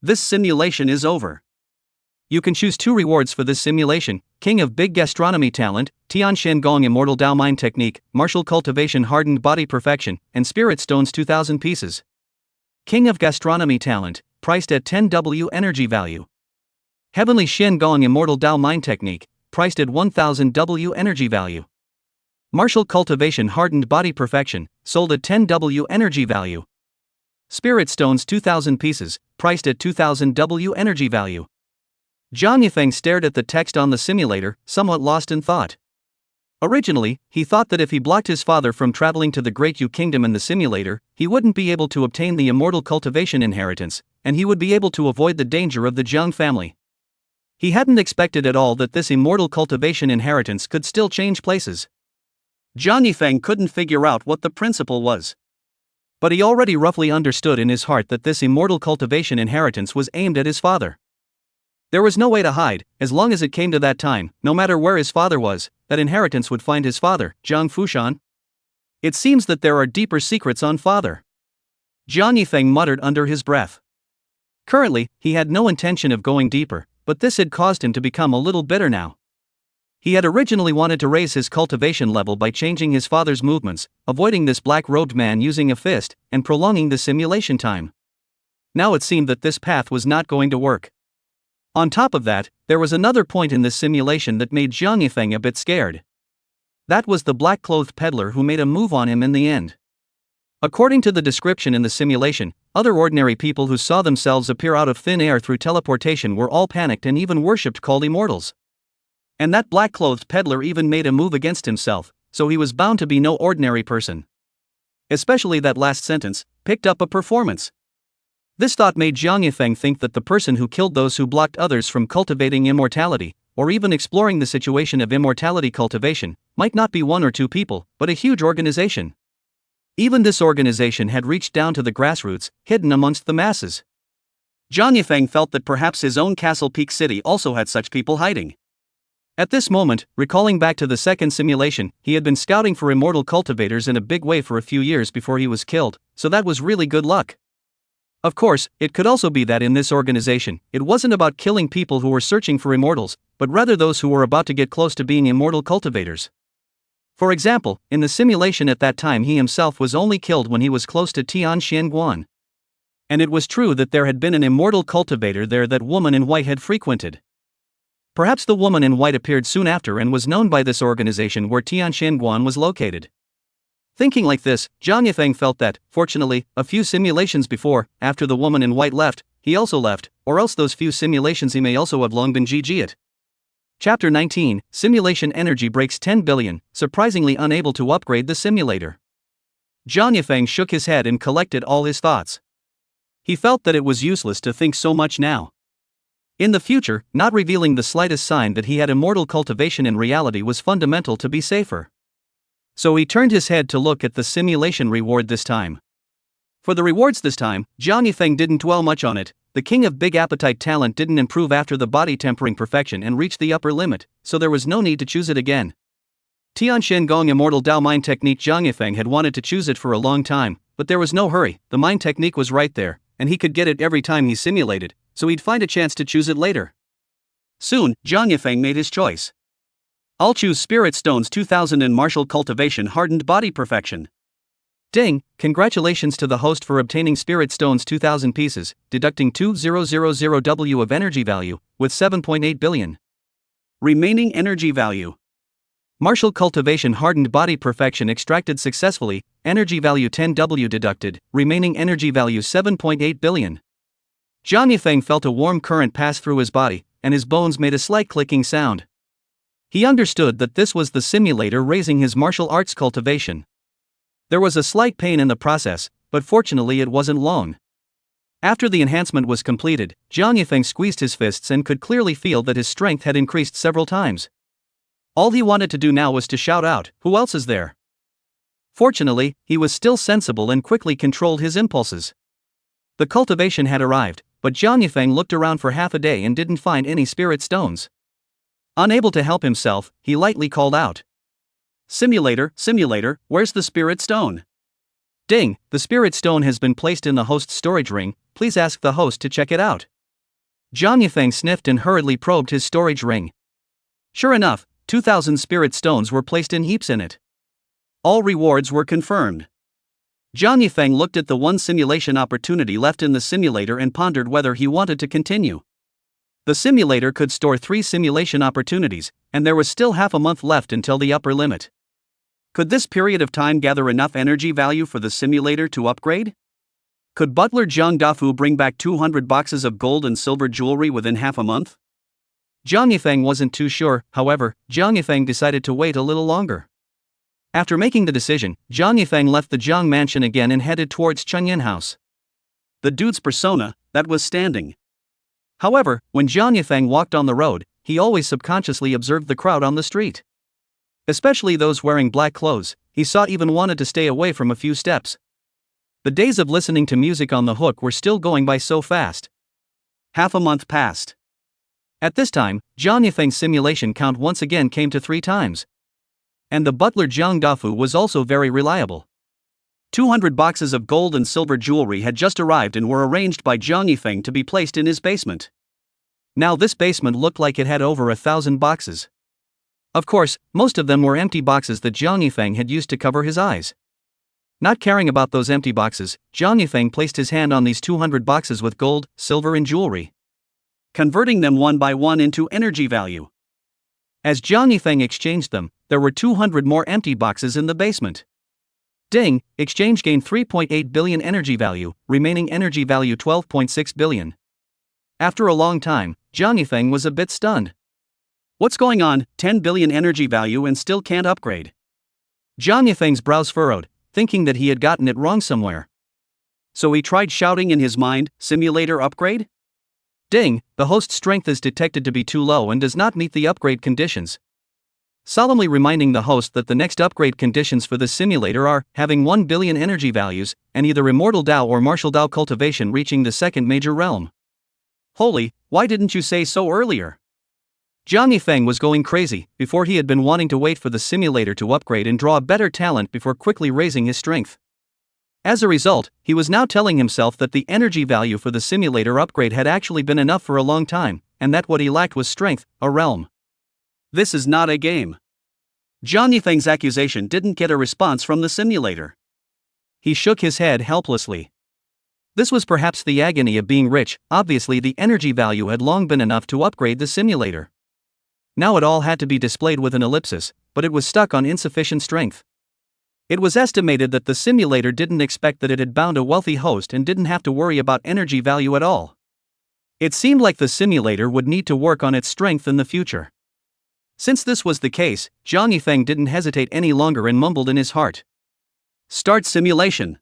This simulation is over. You can choose 2 rewards for this simulation: King of Big Gastronomy Talent, Tian Shen Gong Immortal Dao Mind Technique, Martial Cultivation Hardened Body Perfection, and Spirit Stones 2000 pieces. King of Gastronomy Talent, priced at 10W energy value. Heavenly Shen Gong Immortal Dao Mind Technique, priced at 1000W energy value. Martial Cultivation Hardened Body Perfection, sold at 10W energy value. Spirit Stones 2000 pieces, priced at 2000W energy value. Zhang Yifeng stared at the text on the simulator, somewhat lost in thought. Originally, he thought that if he blocked his father from traveling to the Great U Kingdom in the simulator, he wouldn't be able to obtain the immortal cultivation inheritance, and he would be able to avoid the danger of the Jiang family. He hadn't expected at all that this immortal cultivation inheritance could still change places. Zhang Yifeng couldn't figure out what the principle was. But he already roughly understood in his heart that this immortal cultivation inheritance was aimed at his father. There was no way to hide, as long as it came to that time, no matter where his father was, that inheritance would find his father, Jiang Fushan. It seems that there are deeper secrets on father. Zhang Yifeng muttered under his breath. Currently, he had no intention of going deeper, but this had caused him to become a little bitter now. He had originally wanted to raise his cultivation level by changing his father's movements, avoiding this black-robed man using a fist, and prolonging the simulation time. Now it seemed that this path was not going to work. On top of that, there was another point in this simulation that made Jiang Yifeng a bit scared. That was the black-clothed peddler who made a move on him in the end. According to the description in the simulation, other ordinary people who saw themselves appear out of thin air through teleportation were all panicked and even worshipped called immortals. And that black-clothed peddler even made a move against himself, so he was bound to be no ordinary person. Especially that last sentence, picked up a performance. This thought made Jiang Yifeng think that the person who killed those who blocked others from cultivating immortality, or even exploring the situation of immortality cultivation, might not be one or two people, but a huge organization. Even this organization had reached down to the grassroots, hidden amongst the masses. Jiang Yifeng felt that perhaps his own Castle Peak City also had such people hiding. At this moment, recalling back to the second simulation, he had been scouting for immortal cultivators in a big way for a few years before he was killed, so that was really good luck. Of course, it could also be that in this organization, it wasn't about killing people who were searching for immortals, but rather those who were about to get close to being immortal cultivators. For example, in the simulation at that time he himself was only killed when he was close to Tianxian Guan. And it was true that there had been an immortal cultivator there that woman in white had frequented. Perhaps the woman in white appeared soon after and was known by this organization where Tianxian Guan was located. Thinking like this, Jiang Yifeng felt that, fortunately, a few simulations before, after the woman in white left, he also left, or else those few simulations he may also have long been GG'd. Chapter 19, Simulation Energy Breaks 10 billion, surprisingly unable to upgrade the simulator. Jiang Yifeng shook his head and collected all his thoughts. He felt that it was useless to think so much now. In the future, not revealing the slightest sign that he had immortal cultivation in reality was fundamental to be safer. So he turned his head to look at the simulation reward this time. For the rewards this time, Jiang Yifeng didn't dwell much on it. The king of big appetite talent didn't improve after the body tempering perfection and reached the upper limit, so there was no need to choose it again. Tianxian Gong Immortal Dao Mind Technique. Jiang Yifeng had wanted to choose it for a long time, but there was no hurry. The mind technique was right there, and he could get it every time he simulated, so he'd find a chance to choose it later. Soon, Jiang Yifeng made his choice. I'll choose Spirit Stones 2000 and Martial Cultivation Hardened Body Perfection. Ding, congratulations to the host for obtaining Spirit Stones 2000 pieces, deducting 2000W of energy value, with 7.8 billion. Remaining energy value. Martial Cultivation Hardened Body Perfection extracted successfully, energy value 10W deducted, remaining energy value 7.8 billion. Jiang Yifeng felt a warm current pass through his body, and his bones made a slight clicking sound. He understood that this was the simulator raising his martial arts cultivation. There was a slight pain in the process, but fortunately it wasn't long. After the enhancement was completed, Jiang Yifeng squeezed his fists and could clearly feel that his strength had increased several times. All he wanted to do now was to shout out, "Who else is there?" Fortunately, he was still sensible and quickly controlled his impulses. The cultivation had arrived, but Jiang Yifeng looked around for half a day and didn't find any spirit stones. Unable to help himself, he lightly called out, Simulator, where's the spirit stone?" Ding, the spirit stone has been placed in the host's storage ring, please ask the host to check it out. Jiang Yifeng sniffed and hurriedly probed his storage ring. Sure enough, 2000 spirit stones were placed in heaps in it. All rewards were confirmed. Jiang Yifeng looked at the one simulation opportunity left in the simulator and pondered whether he wanted to continue. The simulator could store 3 simulation opportunities, and there was still half a month left until the upper limit. Could this period of time gather enough energy value for the simulator to upgrade? Could Butler Zhang Dafu bring back 200 boxes of gold and silver jewelry within half a month? Jiang Yifeng wasn't too sure, however, Jiang Yifeng decided to wait a little longer. After making the decision, Jiang Yifeng left the Jiang mansion again and headed towards Chengyan House. The dude's persona, that was standing. However, when Jiang Yifeng walked on the road, he always subconsciously observed the crowd on the street. Especially those wearing black clothes, he saw even wanted to stay away from a few steps. The days of listening to music on the hook were still going by so fast. Half a month passed. At this time, Jiang Yifeng's simulation count once again came to 3 times. And the butler Jiang Dafu was also very reliable. 200 boxes of gold and silver jewelry had just arrived and were arranged by Jiang Yifeng to be placed in his basement. Now this basement looked like it had over 1,000 boxes. Of course, most of them were empty boxes that Jiang Yifeng had used to cover his eyes. Not caring about those empty boxes, Jiang Yifeng placed his hand on these 200 boxes with gold, silver and jewelry, converting them one by one into energy value. As Jiang Yifeng exchanged them, there were 200 more empty boxes in the basement. Ding, exchange gained 3.8 billion energy value, remaining energy value 12.6 billion. After a long time, Jiang Yifeng was a bit stunned. What's going on, 10 billion energy value and still can't upgrade? Jiang Yifeng's brows furrowed, thinking that he had gotten it wrong somewhere. So he tried shouting in his mind, simulator upgrade? Ding, the host's strength is detected to be too low and does not meet the upgrade conditions. Solemnly reminding the host that the next upgrade conditions for the simulator are having 1 billion energy values, and either Immortal Dao or Martial Dao cultivation reaching the second major realm. Holy, why didn't you say so earlier? Jiang Yifeng was going crazy. Before he had been wanting to wait for the simulator to upgrade and draw a better talent before quickly raising his strength. As a result, he was now telling himself that the energy value for the simulator upgrade had actually been enough for a long time, and that what he lacked was strength, a realm. This is not a game. Jiang Yifeng's accusation didn't get a response from the simulator. He shook his head helplessly. This was perhaps the agony of being rich. Obviously the energy value had long been enough to upgrade the simulator. Now it all had to be displayed with an ellipsis, but it was stuck on insufficient strength. It was estimated that the simulator didn't expect that it had bound a wealthy host and didn't have to worry about energy value at all. It seemed like the simulator would need to work on its strength in the future. Since this was the case, Jiang Yifeng didn't hesitate any longer and mumbled in his heart. Start simulation.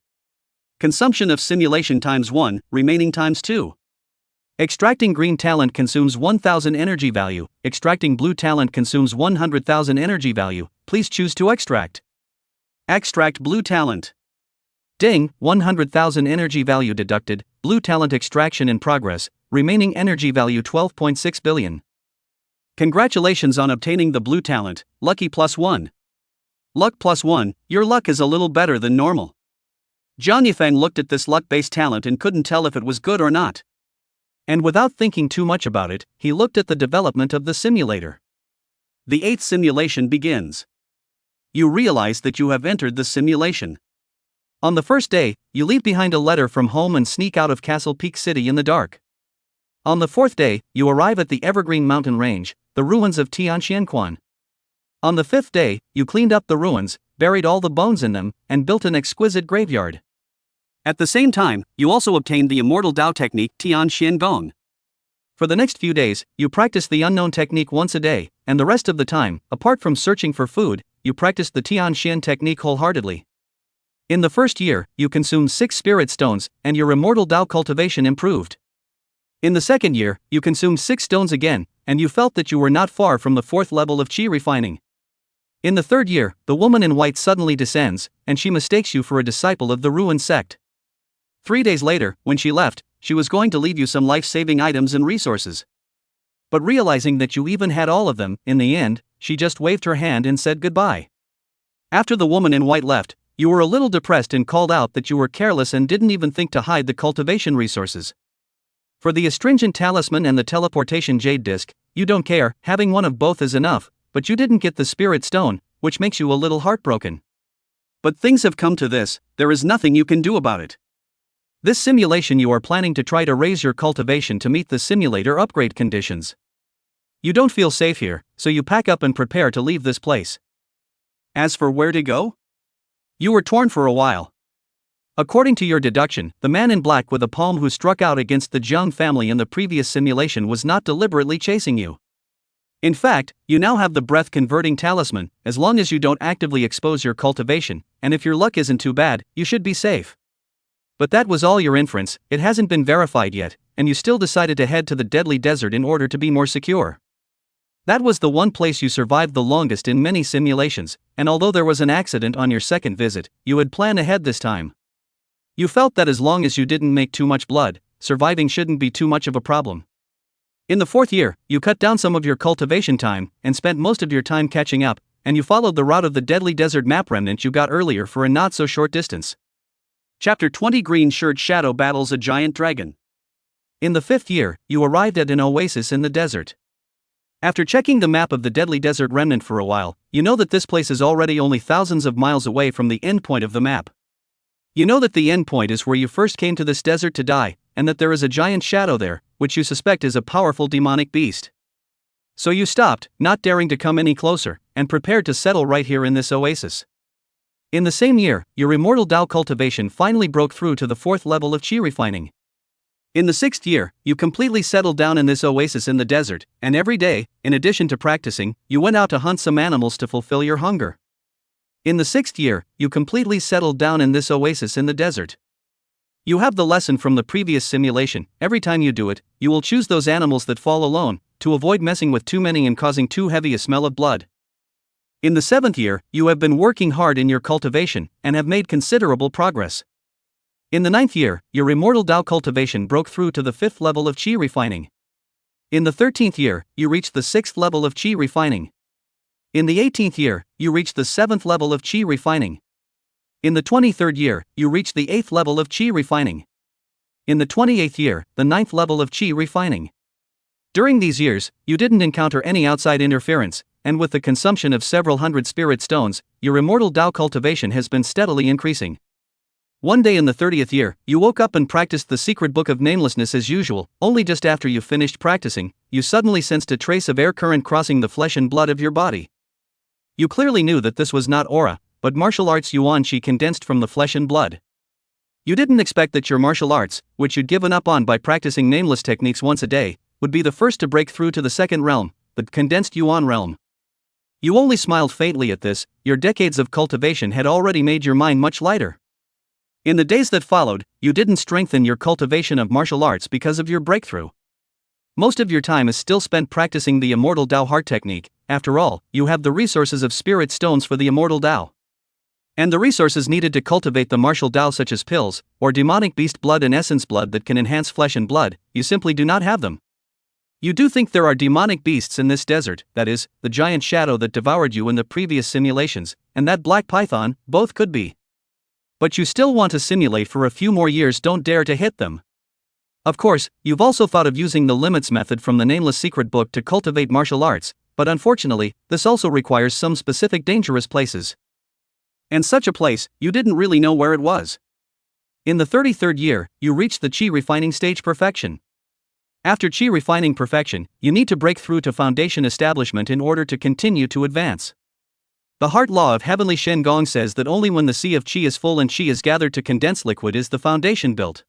Consumption of simulation times 1, remaining times 2. Extracting green talent consumes 1000 energy value, extracting blue talent consumes 100,000 energy value, please choose to extract. Extract blue talent. Ding, 100,000 energy value deducted, blue talent extraction in progress, remaining energy value 12.6 billion. Congratulations on obtaining the blue talent, lucky +1. Luck +1, your luck is a little better than normal. Jiang Yifeng looked at this luck-based talent and couldn't tell if it was good or not. And without thinking too much about it, he looked at the development of the simulator. The 8th simulation begins. You realize that you have entered the simulation. On the first day, you leave behind a letter from home and sneak out of Castle Peak City in the dark. On the 4th day, you arrive at the Evergreen Mountain Range, the ruins of Tianxianquan. On the 5th day, you cleaned up the ruins, buried all the bones in them, and built an exquisite graveyard. At the same time, you also obtained the Immortal Dao technique Tianxian Gong. For the next few days, you practiced the unknown technique once a day, and the rest of the time, apart from searching for food, you practiced the Tianxian technique wholeheartedly. In the first year, you consumed 6 spirit stones, and your Immortal Dao cultivation improved. In the second year, you consumed 6 stones again, and you felt that you were not far from the 4th level of Qi refining. In the third year, the woman in white suddenly descends, and she mistakes you for a disciple of the ruined sect. 3 days later, when she left, she was going to leave you some life-saving items and resources. But realizing that you even had all of them, in the end, she just waved her hand and said goodbye. After the woman in white left, you were a little depressed and called out that you were careless and didn't even think to hide the cultivation resources. For the astringent talisman and the teleportation jade disc, you don't care, having one of both is enough, but you didn't get the spirit stone, which makes you a little heartbroken. But things have come to this, there is nothing you can do about it. This simulation you are planning to try to raise your cultivation to meet the simulator upgrade conditions. You don't feel safe here, so you pack up and prepare to leave this place. As for where to go? You were torn for a while. According to your deduction, the man in black with a palm who struck out against the Jiang family in the previous simulation was not deliberately chasing you. In fact, you now have the breath-converting talisman. As long as you don't actively expose your cultivation, and if your luck isn't too bad, you should be safe. But that was all your inference, it hasn't been verified yet, and you still decided to head to the deadly desert in order to be more secure. That was the one place you survived the longest in many simulations, and although there was an accident on your second visit, you had planned ahead this time. You felt that as long as you didn't make too much blood, surviving shouldn't be too much of a problem. In the 4th year, you cut down some of your cultivation time, and spent most of your time catching up, and you followed the route of the deadly desert map remnant you got earlier for a not-so-short distance. Chapter 20 Green-Shirt Shadow battles a giant dragon. In the 5th year, you arrived at an oasis in the desert. After checking the map of the deadly desert remnant for a while, you know that this place is already only thousands of miles away from the end point of the map. You know that the end point is where you first came to this desert to die, and that there is a giant shadow there, which you suspect is a powerful demonic beast. So you stopped, not daring to come any closer, and prepared to settle right here in this oasis. In the same year, your immortal Tao cultivation finally broke through to the 4th level of chi refining. In the 6th year, you completely settled down in this oasis in the desert, and every day, in addition to practicing, you went out to hunt some animals to fulfill your hunger. In the 6th year, you completely settled down in this oasis in the desert. You have the lesson from the previous simulation. Every time you do it, you will choose those animals that fall alone, to avoid messing with too many and causing too heavy a smell of blood. In the 7th year, you have been working hard in your cultivation, and have made considerable progress. In the 9th year, your immortal Tao cultivation broke through to the 5th level of chi refining. In the 13th year, you reached the 6th level of chi refining. In the 18th year, you reached the 7th level of chi refining. In the 23rd year, you reached the 8th level of chi refining. In the 28th year, the 9th level of chi refining. During these years, you didn't encounter any outside interference, and with the consumption of several hundred spirit stones, your immortal Tao cultivation has been steadily increasing. One day in the 30th year, you woke up and practiced the secret book of namelessness as usual. Only just after you finished practicing, you suddenly sensed a trace of air current crossing the flesh and blood of your body. You clearly knew that this was not aura, but martial arts yuan qi condensed from the flesh and blood. You didn't expect that your martial arts, which you'd given up on by practicing nameless techniques once a day, would be the first to break through to the 2nd realm, the condensed yuan realm. You only smiled faintly at this. Your decades of cultivation had already made your mind much lighter. In the days that followed, you didn't strengthen your cultivation of martial arts because of your breakthrough. Most of your time is still spent practicing the immortal Tao heart technique. After all, you have the resources of spirit stones for the immortal Tao. And the resources needed to cultivate the martial Tao, such as pills, or demonic beast blood and essence blood that can enhance flesh and blood, you simply do not have them. You do think there are demonic beasts in this desert, that is, the giant shadow that devoured you in the previous simulations, and that black python, both could be. But you still want to simulate for a few more years, don't dare to hit them. Of course, you've also thought of using the limits method from the nameless secret book to cultivate martial arts, but unfortunately, this also requires some specific dangerous places. And such a place, you didn't really know where it was. In the 33rd year, you reached the chi refining stage perfection. After chi refining perfection, you need to break through to foundation establishment in order to continue to advance. The heart law of heavenly Shen Gong says that only when the sea of qi is full and qi is gathered to condensed liquid is the foundation built.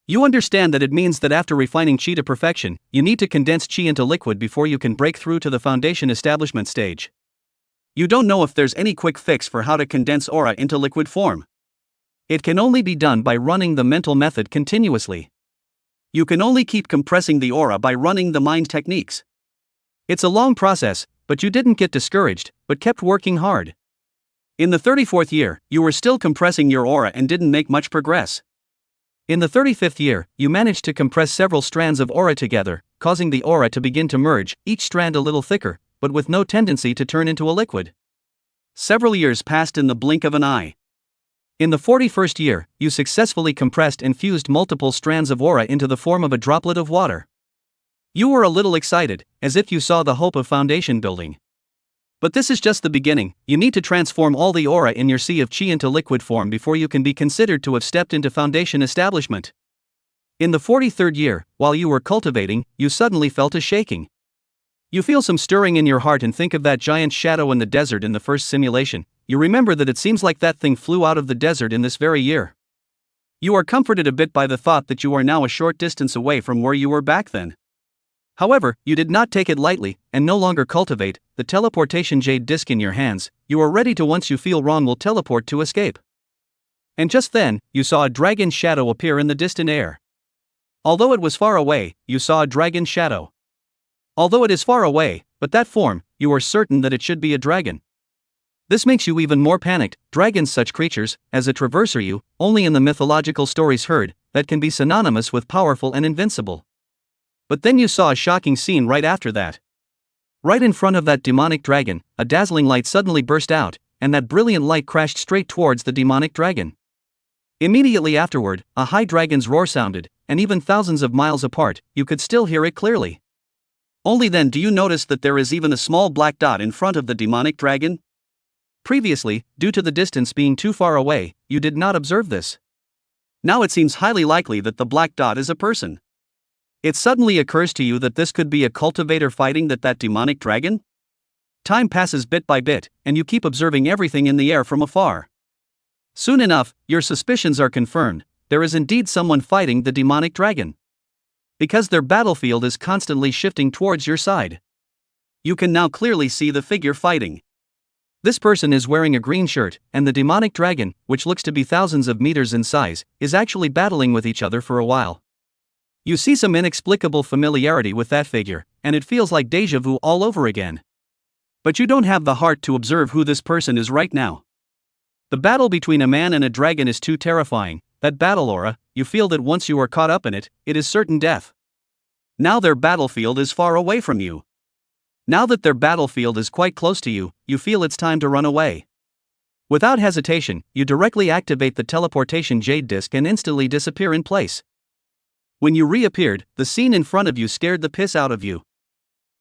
You understand that it means that after refining qi to perfection, you need to condense qi into liquid before you can break through to the foundation establishment stage. You don't know if there's any quick fix for how to condense aura into liquid form. It can only be done by running the mental method continuously. You can only keep compressing the aura by running the mind techniques. It's a long process, but you didn't get discouraged, but kept working hard. In the 34th year, you were still compressing your aura and didn't make much progress. In the 35th year, you managed to compress several strands of aura together, causing the aura to begin to merge, each strand a little thicker, but with no tendency to turn into a liquid. Several years passed in the blink of an eye. In the 41st year, you successfully compressed and fused multiple strands of aura into the form of a droplet of water. You were a little excited, as if you saw the hope of foundation building. But this is just the beginning. You need to transform all the aura in your sea of qi into liquid form before you can be considered to have stepped into foundation establishment. In the 43rd year, while you were cultivating, you suddenly felt a shaking. You feel some stirring in your heart and think of that giant shadow in the desert in the first simulation. You remember that it seems like that thing flew out of the desert in this very year. You are comforted a bit by the thought that you are now a short distance away from where you were back then. However, you did not take it lightly, and no longer cultivate the teleportation jade disc in your hands. You are ready to, once you feel wrong, will teleport to escape. And just then, you saw a dragon shadow appear in the distant air. Although it was far away, you saw a dragon shadow. Although it is far away, but that form, you are certain that it should be a dragon. This makes you even more panicked. Dragons, such creatures, as a traverser you, only in the mythological stories heard, that can be synonymous with powerful and invincible. But then you saw a shocking scene right after that. Right in front of that demonic dragon, a dazzling light suddenly burst out, and that brilliant light crashed straight towards the demonic dragon. Immediately afterward, a high dragon's roar sounded, and even thousands of miles apart, you could still hear it clearly. Only then do you notice that there is even a small black dot in front of the demonic dragon. Previously, due to the distance being too far away, you did not observe this. Now it seems highly likely that the black dot is a person. It suddenly occurs to you that this could be a cultivator fighting that demonic dragon? Time passes bit by bit, and you keep observing everything in the air from afar. Soon enough, your suspicions are confirmed. There is indeed someone fighting the demonic dragon. Because their battlefield is constantly shifting towards your side. You can now clearly see the figure fighting. This person is wearing a green shirt, and the demonic dragon, which looks to be thousands of meters in size, is actually battling with each other for a while. You see some inexplicable familiarity with that figure, and it feels like déjà vu all over again. But you don't have the heart to observe who this person is right now. The battle between a man and a dragon is too terrifying. That battle aura, you feel that once you are caught up in it, it is certain death. Now their battlefield is far away from you. Now that their battlefield is quite close to you, you feel it's time to run away. Without hesitation, you directly activate the teleportation jade disc and instantly disappear in place. When you reappeared, the scene in front of you scared the piss out of you.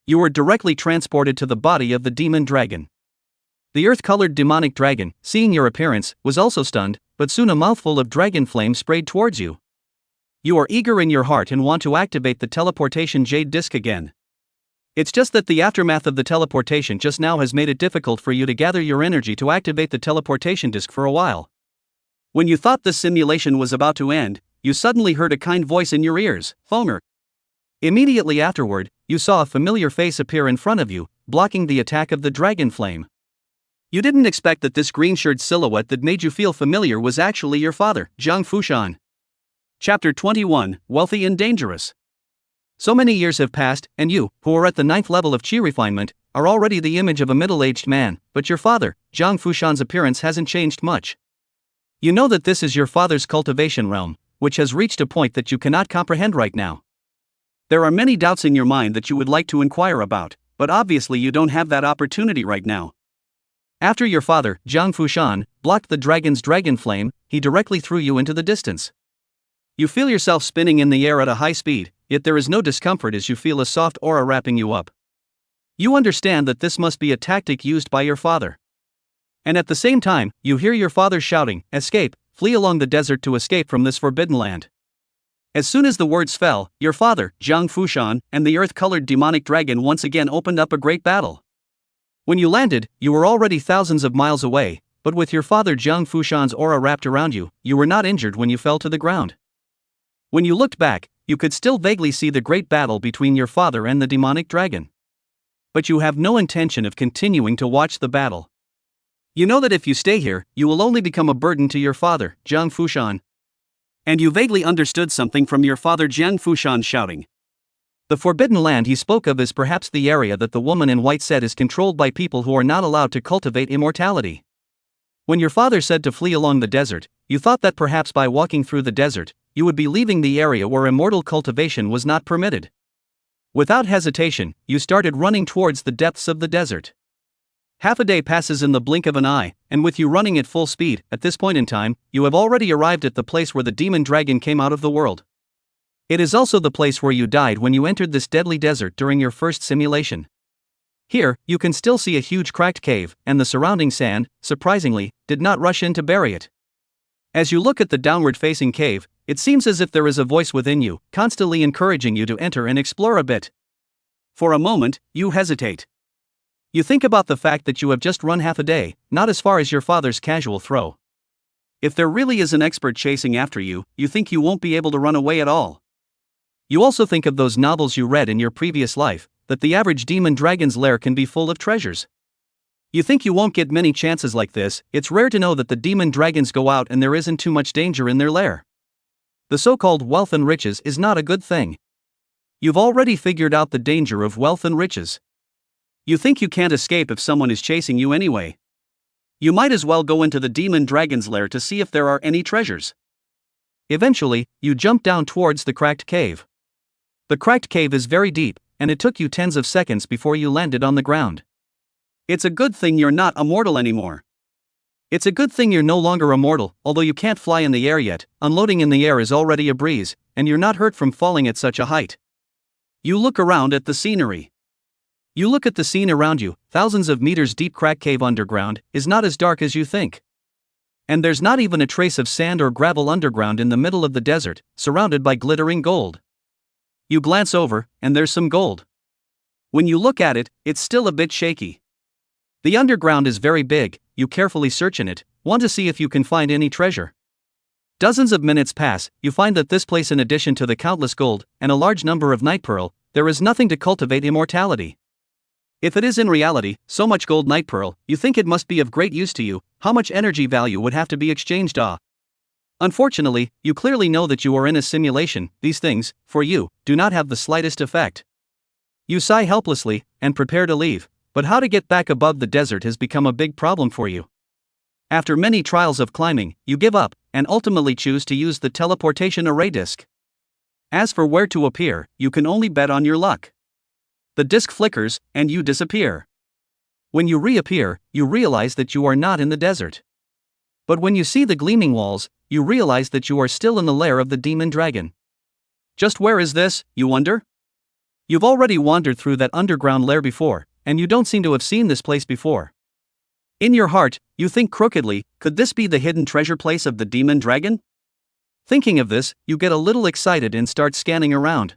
You were directly transported to the body of the demon dragon. The earth-colored demonic dragon, seeing your appearance, was also stunned, but soon a mouthful of dragon flame sprayed towards you. You are eager in your heart and want to activate the teleportation jade disc again. It's just that the aftermath of the teleportation just now has made it difficult for you to gather your energy to activate the teleportation disc for a while. When you thought the simulation was about to end, you suddenly heard a kind voice in your ears, "Phoner." Immediately afterward, you saw a familiar face appear in front of you, blocking the attack of the dragon flame. You didn't expect that this green-shirt silhouette that made you feel familiar was actually your father, Jiang Fushan. Chapter 21, Wealthy and Dangerous. So many years have passed, and you, who are at the 9th level of Qi refinement, are already the image of a middle-aged man, but your father, Jiang Fushan's appearance hasn't changed much. You know that this is your father's cultivation realm, which has reached a point that you cannot comprehend right now. There are many doubts in your mind that you would like to inquire about, but obviously you don't have that opportunity right now. After your father, Jiang Fushan, blocked the dragon's dragon flame, he directly threw you into the distance. You feel yourself spinning in the air at a high speed, yet there is no discomfort as you feel a soft aura wrapping you up. You understand that this must be a tactic used by your father. And at the same time, you hear your father shouting, "Escape, flee along the desert to escape from this forbidden land." As soon as the words fell, your father, Jiang Fushan, and the earth-colored demonic dragon once again opened up a great battle. When you landed, you were already thousands of miles away, but with your father Jiang Fushan's aura wrapped around you, you were not injured when you fell to the ground. When you looked back, you could still vaguely see the great battle between your father and the demonic dragon. But you have no intention of continuing to watch the battle. You know that if you stay here, you will only become a burden to your father, Jiang Fushan. And you vaguely understood something from your father Jiang Fushan shouting. The forbidden land he spoke of is perhaps the area that the woman in white said is controlled by people who are not allowed to cultivate immortality. When your father said to flee along the desert, you thought that perhaps by walking through the desert, you would be leaving the area where immortal cultivation was not permitted. Without hesitation, you started running towards the depths of the desert. Half a day passes in the blink of an eye, and with you running at full speed, at this point in time, you have already arrived at the place where the demon dragon came out of the world. It is also the place where you died when you entered this deadly desert during your first simulation. Here, you can still see a huge cracked cave, and the surrounding sand, surprisingly, did not rush in to bury it. As you look at the downward-facing cave, it seems as if there is a voice within you, constantly encouraging you to enter and explore a bit. For a moment, you hesitate. You think about the fact that you have just run half a day, not as far as your father's casual throw. If there really is an expert chasing after you, you think you won't be able to run away at all. You also think of those novels you read in your previous life, that the average demon dragon's lair can be full of treasures. You think you won't get many chances like this. It's rare to know that the demon dragons go out and there isn't too much danger in their lair. The so-called wealth and riches is not a good thing. You've already figured out the danger of wealth and riches. You think you can't escape if someone is chasing you anyway. You might as well go into the demon dragon's lair to see if there are any treasures. Eventually, you jump down towards the cracked cave. The cracked cave is very deep, and it took you tens of seconds before you landed on the ground. It's a good thing you're not immortal anymore. It's a good thing you're no longer immortal, although you can't fly in the air yet. Unloading in the air is already a breeze, and you're not hurt from falling at such a height. You look around at the scenery. You look at the scene around you, thousands of meters deep crack cave underground, is not as dark as you think. And there's not even a trace of sand or gravel underground in the middle of the desert, surrounded by glittering gold. You glance over, and there's some gold. When you look at it, it's still a bit shaky. The underground is very big, you carefully search in it, want to see if you can find any treasure. Dozens of minutes pass, you find that this place, in addition to the countless gold, and a large number of night pearl, there is nothing to cultivate immortality. If it is in reality, so much gold night pearl, you think it must be of great use to you, how much energy value would have to be exchanged? Unfortunately, you clearly know that you are in a simulation, these things, for you, do not have the slightest effect. You sigh helplessly, and prepare to leave, but how to get back above the desert has become a big problem for you. After many trials of climbing, you give up, and ultimately choose to use the teleportation array disc. As for where to appear, you can only bet on your luck. The disc flickers, and you disappear. When you reappear, you realize that you are not in the desert. But when you see the gleaming walls, you realize that you are still in the lair of the demon dragon. Just where is this, you wonder? You've already wandered through that underground lair before, and you don't seem to have seen this place before. In your heart, you think crookedly, could this be the hidden treasure place of the demon dragon? Thinking of this, you get a little excited and start scanning around.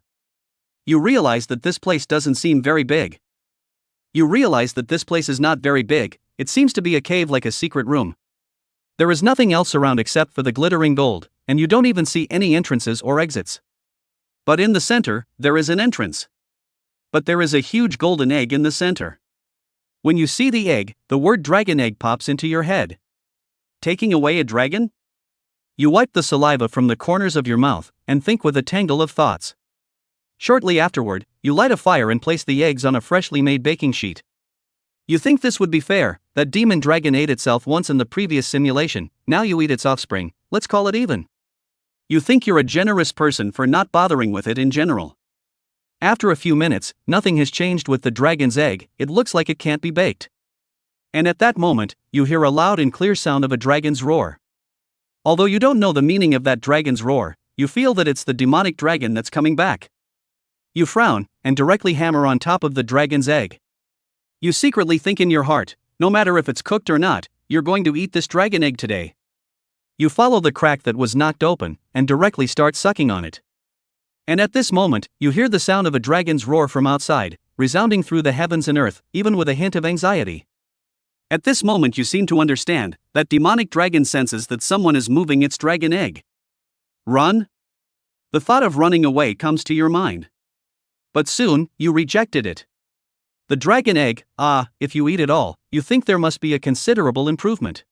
You realize that this place doesn't seem very big. You realize that this place is not very big, it seems to be a cave like a secret room. There is nothing else around except for the glittering gold, and you don't even see any entrances or exits. But in the center, there is an entrance. But there is a huge golden egg in the center. When you see the egg, the word dragon egg pops into your head. Taking away a dragon? You wipe the saliva from the corners of your mouth, and think with a tangle of thoughts. Shortly afterward, you light a fire and place the eggs on a freshly made baking sheet. You think this would be fair, that demon dragon ate itself once in the previous simulation, now you eat its offspring, let's call it even. You think you're a generous person for not bothering with it in general. After a few minutes, nothing has changed with the dragon's egg, it looks like it can't be baked. And at that moment, you hear a loud and clear sound of a dragon's roar. Although you don't know the meaning of that dragon's roar, you feel that it's the demonic dragon that's coming back. You frown, and directly hammer on top of the dragon's egg. You secretly think in your heart, no matter if it's cooked or not, you're going to eat this dragon egg today. You follow the crack that was knocked open, and directly start sucking on it. And at this moment, you hear the sound of a dragon's roar from outside, resounding through the heavens and earth, even with a hint of anxiety. At this moment you seem to understand, that demonic dragon senses that someone is moving its dragon egg. Run? The thought of running away comes to your mind. But soon, you rejected it. The dragon egg, if you eat it all, you think there must be a considerable improvement.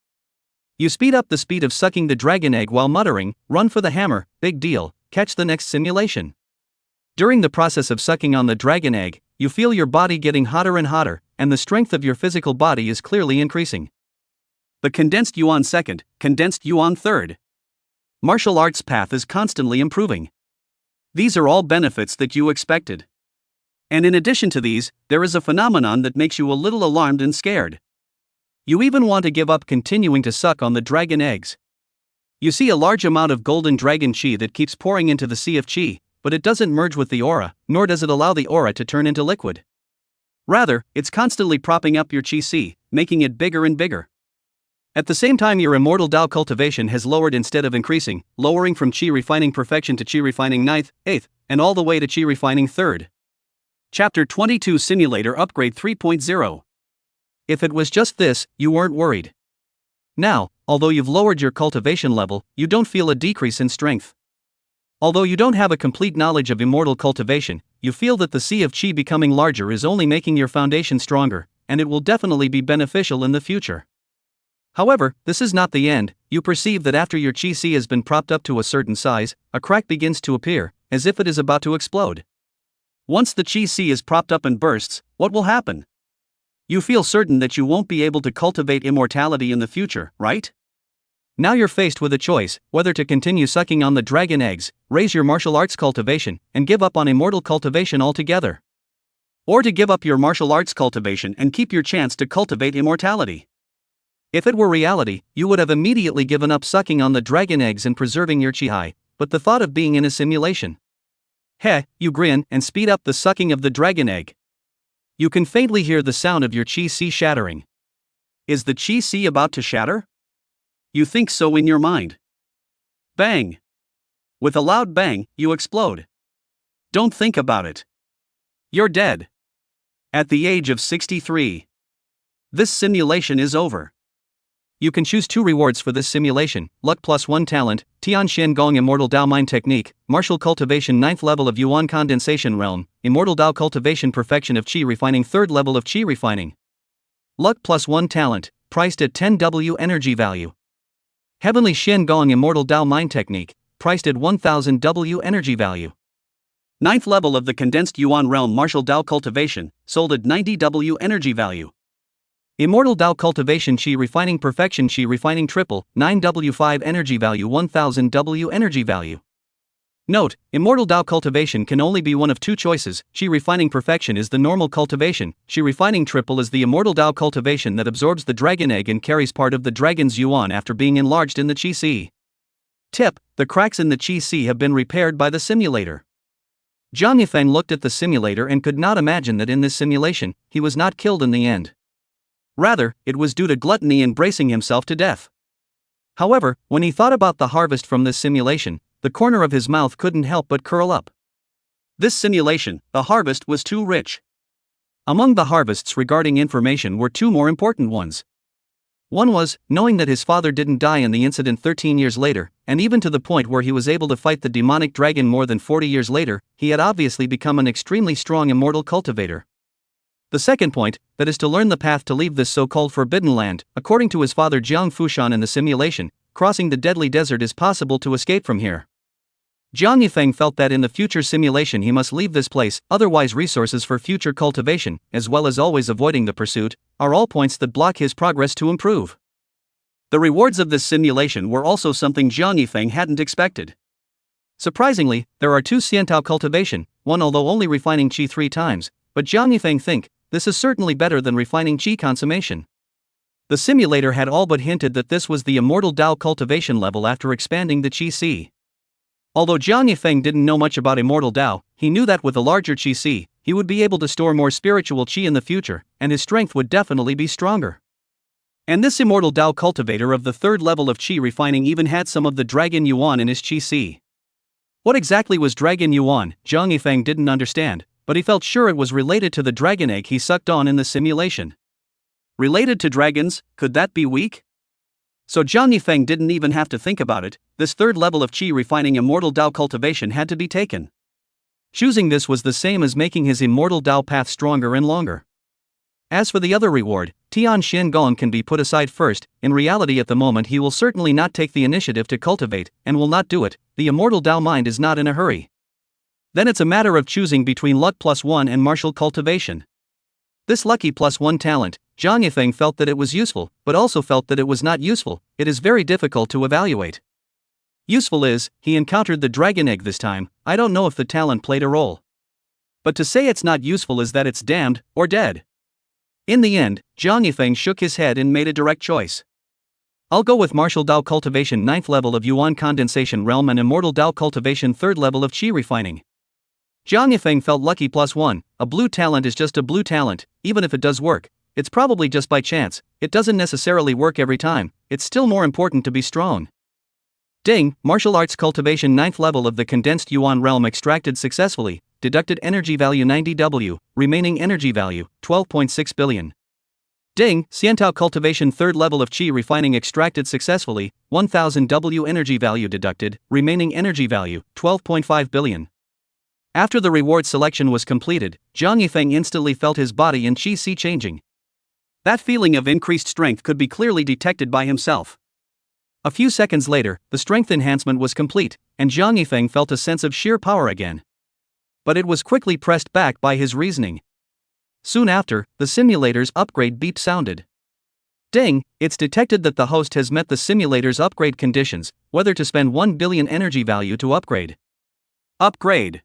You speed up the speed of sucking the dragon egg while muttering, run for the hammer, big deal, catch the next simulation. During the process of sucking on the dragon egg, you feel your body getting hotter and hotter, and the strength of your physical body is clearly increasing. The condensed yuan second, condensed yuan third. Martial arts path is constantly improving. These are all benefits that you expected. And in addition to these, there is a phenomenon that makes you a little alarmed and scared. You even want to give up continuing to suck on the dragon eggs. You see a large amount of golden dragon chi that keeps pouring into the sea of chi, but it doesn't merge with the aura, nor does it allow the aura to turn into liquid. Rather, it's constantly propping up your chi sea, making it bigger and bigger. At the same time, your immortal Tao cultivation has lowered instead of increasing, lowering from chi refining perfection to chi refining 9th, 8th, and all the way to chi refining 3rd. Chapter 22 Simulator Upgrade 3.0. If it was just this, you weren't worried. Now, although you've lowered your cultivation level, you don't feel a decrease in strength. Although you don't have a complete knowledge of immortal cultivation, you feel that the sea of chi becoming larger is only making your foundation stronger, and it will definitely be beneficial in the future. However, this is not the end. You perceive that after your chi sea has been propped up to a certain size, a crack begins to appear, as if it is about to explode. Once the chi sea is propped up and bursts, what will happen? You feel certain that you won't be able to cultivate immortality in the future, right? Now you're faced with a choice, whether to continue sucking on the dragon eggs, raise your martial arts cultivation, and give up on immortal cultivation altogether. Or to give up your martial arts cultivation and keep your chance to cultivate immortality. If it were reality, you would have immediately given up sucking on the dragon eggs and preserving your chi high, but the thought of being in a simulation. You grin and speed up the sucking of the dragon egg. You can faintly hear the sound of your chi-si shattering. Is the chi-si about to shatter? You think so in your mind. Bang! With a loud bang, you explode. Don't think about it. You're dead. At the age of 63. This simulation is over. You can choose 2 rewards for this simulation: Luck plus 1 Talent, Tian Xian Gong Immortal Dao Mind Technique, Martial Cultivation 9th level of Yuan Condensation Realm, Immortal Dao Cultivation Perfection of Qi Refining 3rd level of Qi Refining. Luck plus 1 Talent, priced at 10W energy value. Heavenly Xian Gong Immortal Dao Mind Technique, priced at 1000W energy value. 9th level of the Condensed Yuan Realm Martial Dao Cultivation, sold at 90W energy value. Immortal Dao Cultivation Qi Refining Perfection Qi Refining Triple, 9W5 energy value 1000W energy value. Note, Immortal Dao Cultivation can only be one of 2 choices. Qi Refining Perfection is the normal cultivation, Qi Refining Triple is the Immortal Dao Cultivation that absorbs the dragon egg and carries part of the dragon's yuan after being enlarged in the Qi-Si. Tip: the cracks in the Qi-Si have been repaired by the simulator. Zhang Yifeng looked at the simulator and could not imagine that in this simulation, he was not killed in the end. Rather, it was due to gluttony and bracing himself to death. However, when he thought about the harvest from this simulation, the corner of his mouth couldn't help but curl up. This simulation, the harvest was too rich. Among the harvests regarding information were 2 more important ones. One was, knowing that his father didn't die in the incident 13 years later, and even to the point where he was able to fight the demonic dragon more than 40 years later, he had obviously become an extremely strong immortal cultivator. The second point, that is to learn the path to leave this so-called forbidden land. According to his father Jiang Fushan in the simulation, crossing the deadly desert is possible to escape from here. Jiang Yifeng felt that in the future simulation he must leave this place, otherwise resources for future cultivation, as well as always avoiding the pursuit, are all points that block his progress to improve. The rewards of this simulation were also something Jiang Yifeng hadn't expected. Surprisingly, there are 2 Xiantao cultivation, one although only refining Qi 3 times, but Jiang Yifeng think, this is certainly better than refining Qi consummation. The simulator had all but hinted that this was the Immortal Dao cultivation level after expanding the Qi-Si. Although Jiang Yifeng didn't know much about Immortal Dao, he knew that with a larger Qi-Si, he would be able to store more spiritual Qi in the future, and his strength would definitely be stronger. And this Immortal Dao cultivator of the 3rd level of Qi refining even had some of the Dragon Yuan in his Qi-Si. What exactly was Dragon Yuan, Jiang Yifeng didn't understand, but he felt sure it was related to the dragon egg he sucked on in the simulation. Related to dragons, could that be weak? So Jiang Yifeng didn't even have to think about it, this 3rd level of Qi refining Immortal Dao cultivation had to be taken. Choosing this was the same as making his Immortal Dao path stronger and longer. As for the other reward, Tian Xian Gong can be put aside first. In reality at the moment he will certainly not take the initiative to cultivate, and will not do it. The Immortal Dao mind is not in a hurry. Then it's a matter of choosing between Luck plus 1 and Martial Cultivation. This Lucky plus 1 talent, Zhang Yifeng felt that it was useful, but also felt that it was not useful. It is very difficult to evaluate. Useful is, he encountered the dragon egg this time. I don't know if the talent played a role. But to say it's not useful is that it's damned, or dead. In the end, Zhang Yifeng shook his head and made a direct choice. I'll go with Martial Dao Cultivation 9th level of Yuan Condensation Realm and Immortal Dao Cultivation 3rd level of Qi Refining. Zhang Yifeng felt lucky plus 1. A blue talent is just a blue talent. Even if it does work, it's probably just by chance. It doesn't necessarily work every time. It's still more important to be strong. Ding, Martial Arts Cultivation 9th level of the Condensed Yuan Realm extracted successfully. Deducted energy value 90W, remaining energy value 12.6 billion. Ding, Xiantao Cultivation 3rd level of Qi Refining extracted successfully. 1000W energy value deducted, remaining energy value 12.5 billion. After the reward selection was completed, Zhang Yifeng instantly felt his body and Qi-Si changing. That feeling of increased strength could be clearly detected by himself. A few seconds later, the strength enhancement was complete, and Zhang Yifeng felt a sense of sheer power again. But it was quickly pressed back by his reasoning. Soon after, the simulator's upgrade beep sounded. Ding, it's detected that the host has met the simulator's upgrade conditions, whether to spend 1 billion energy value to upgrade. Upgrade.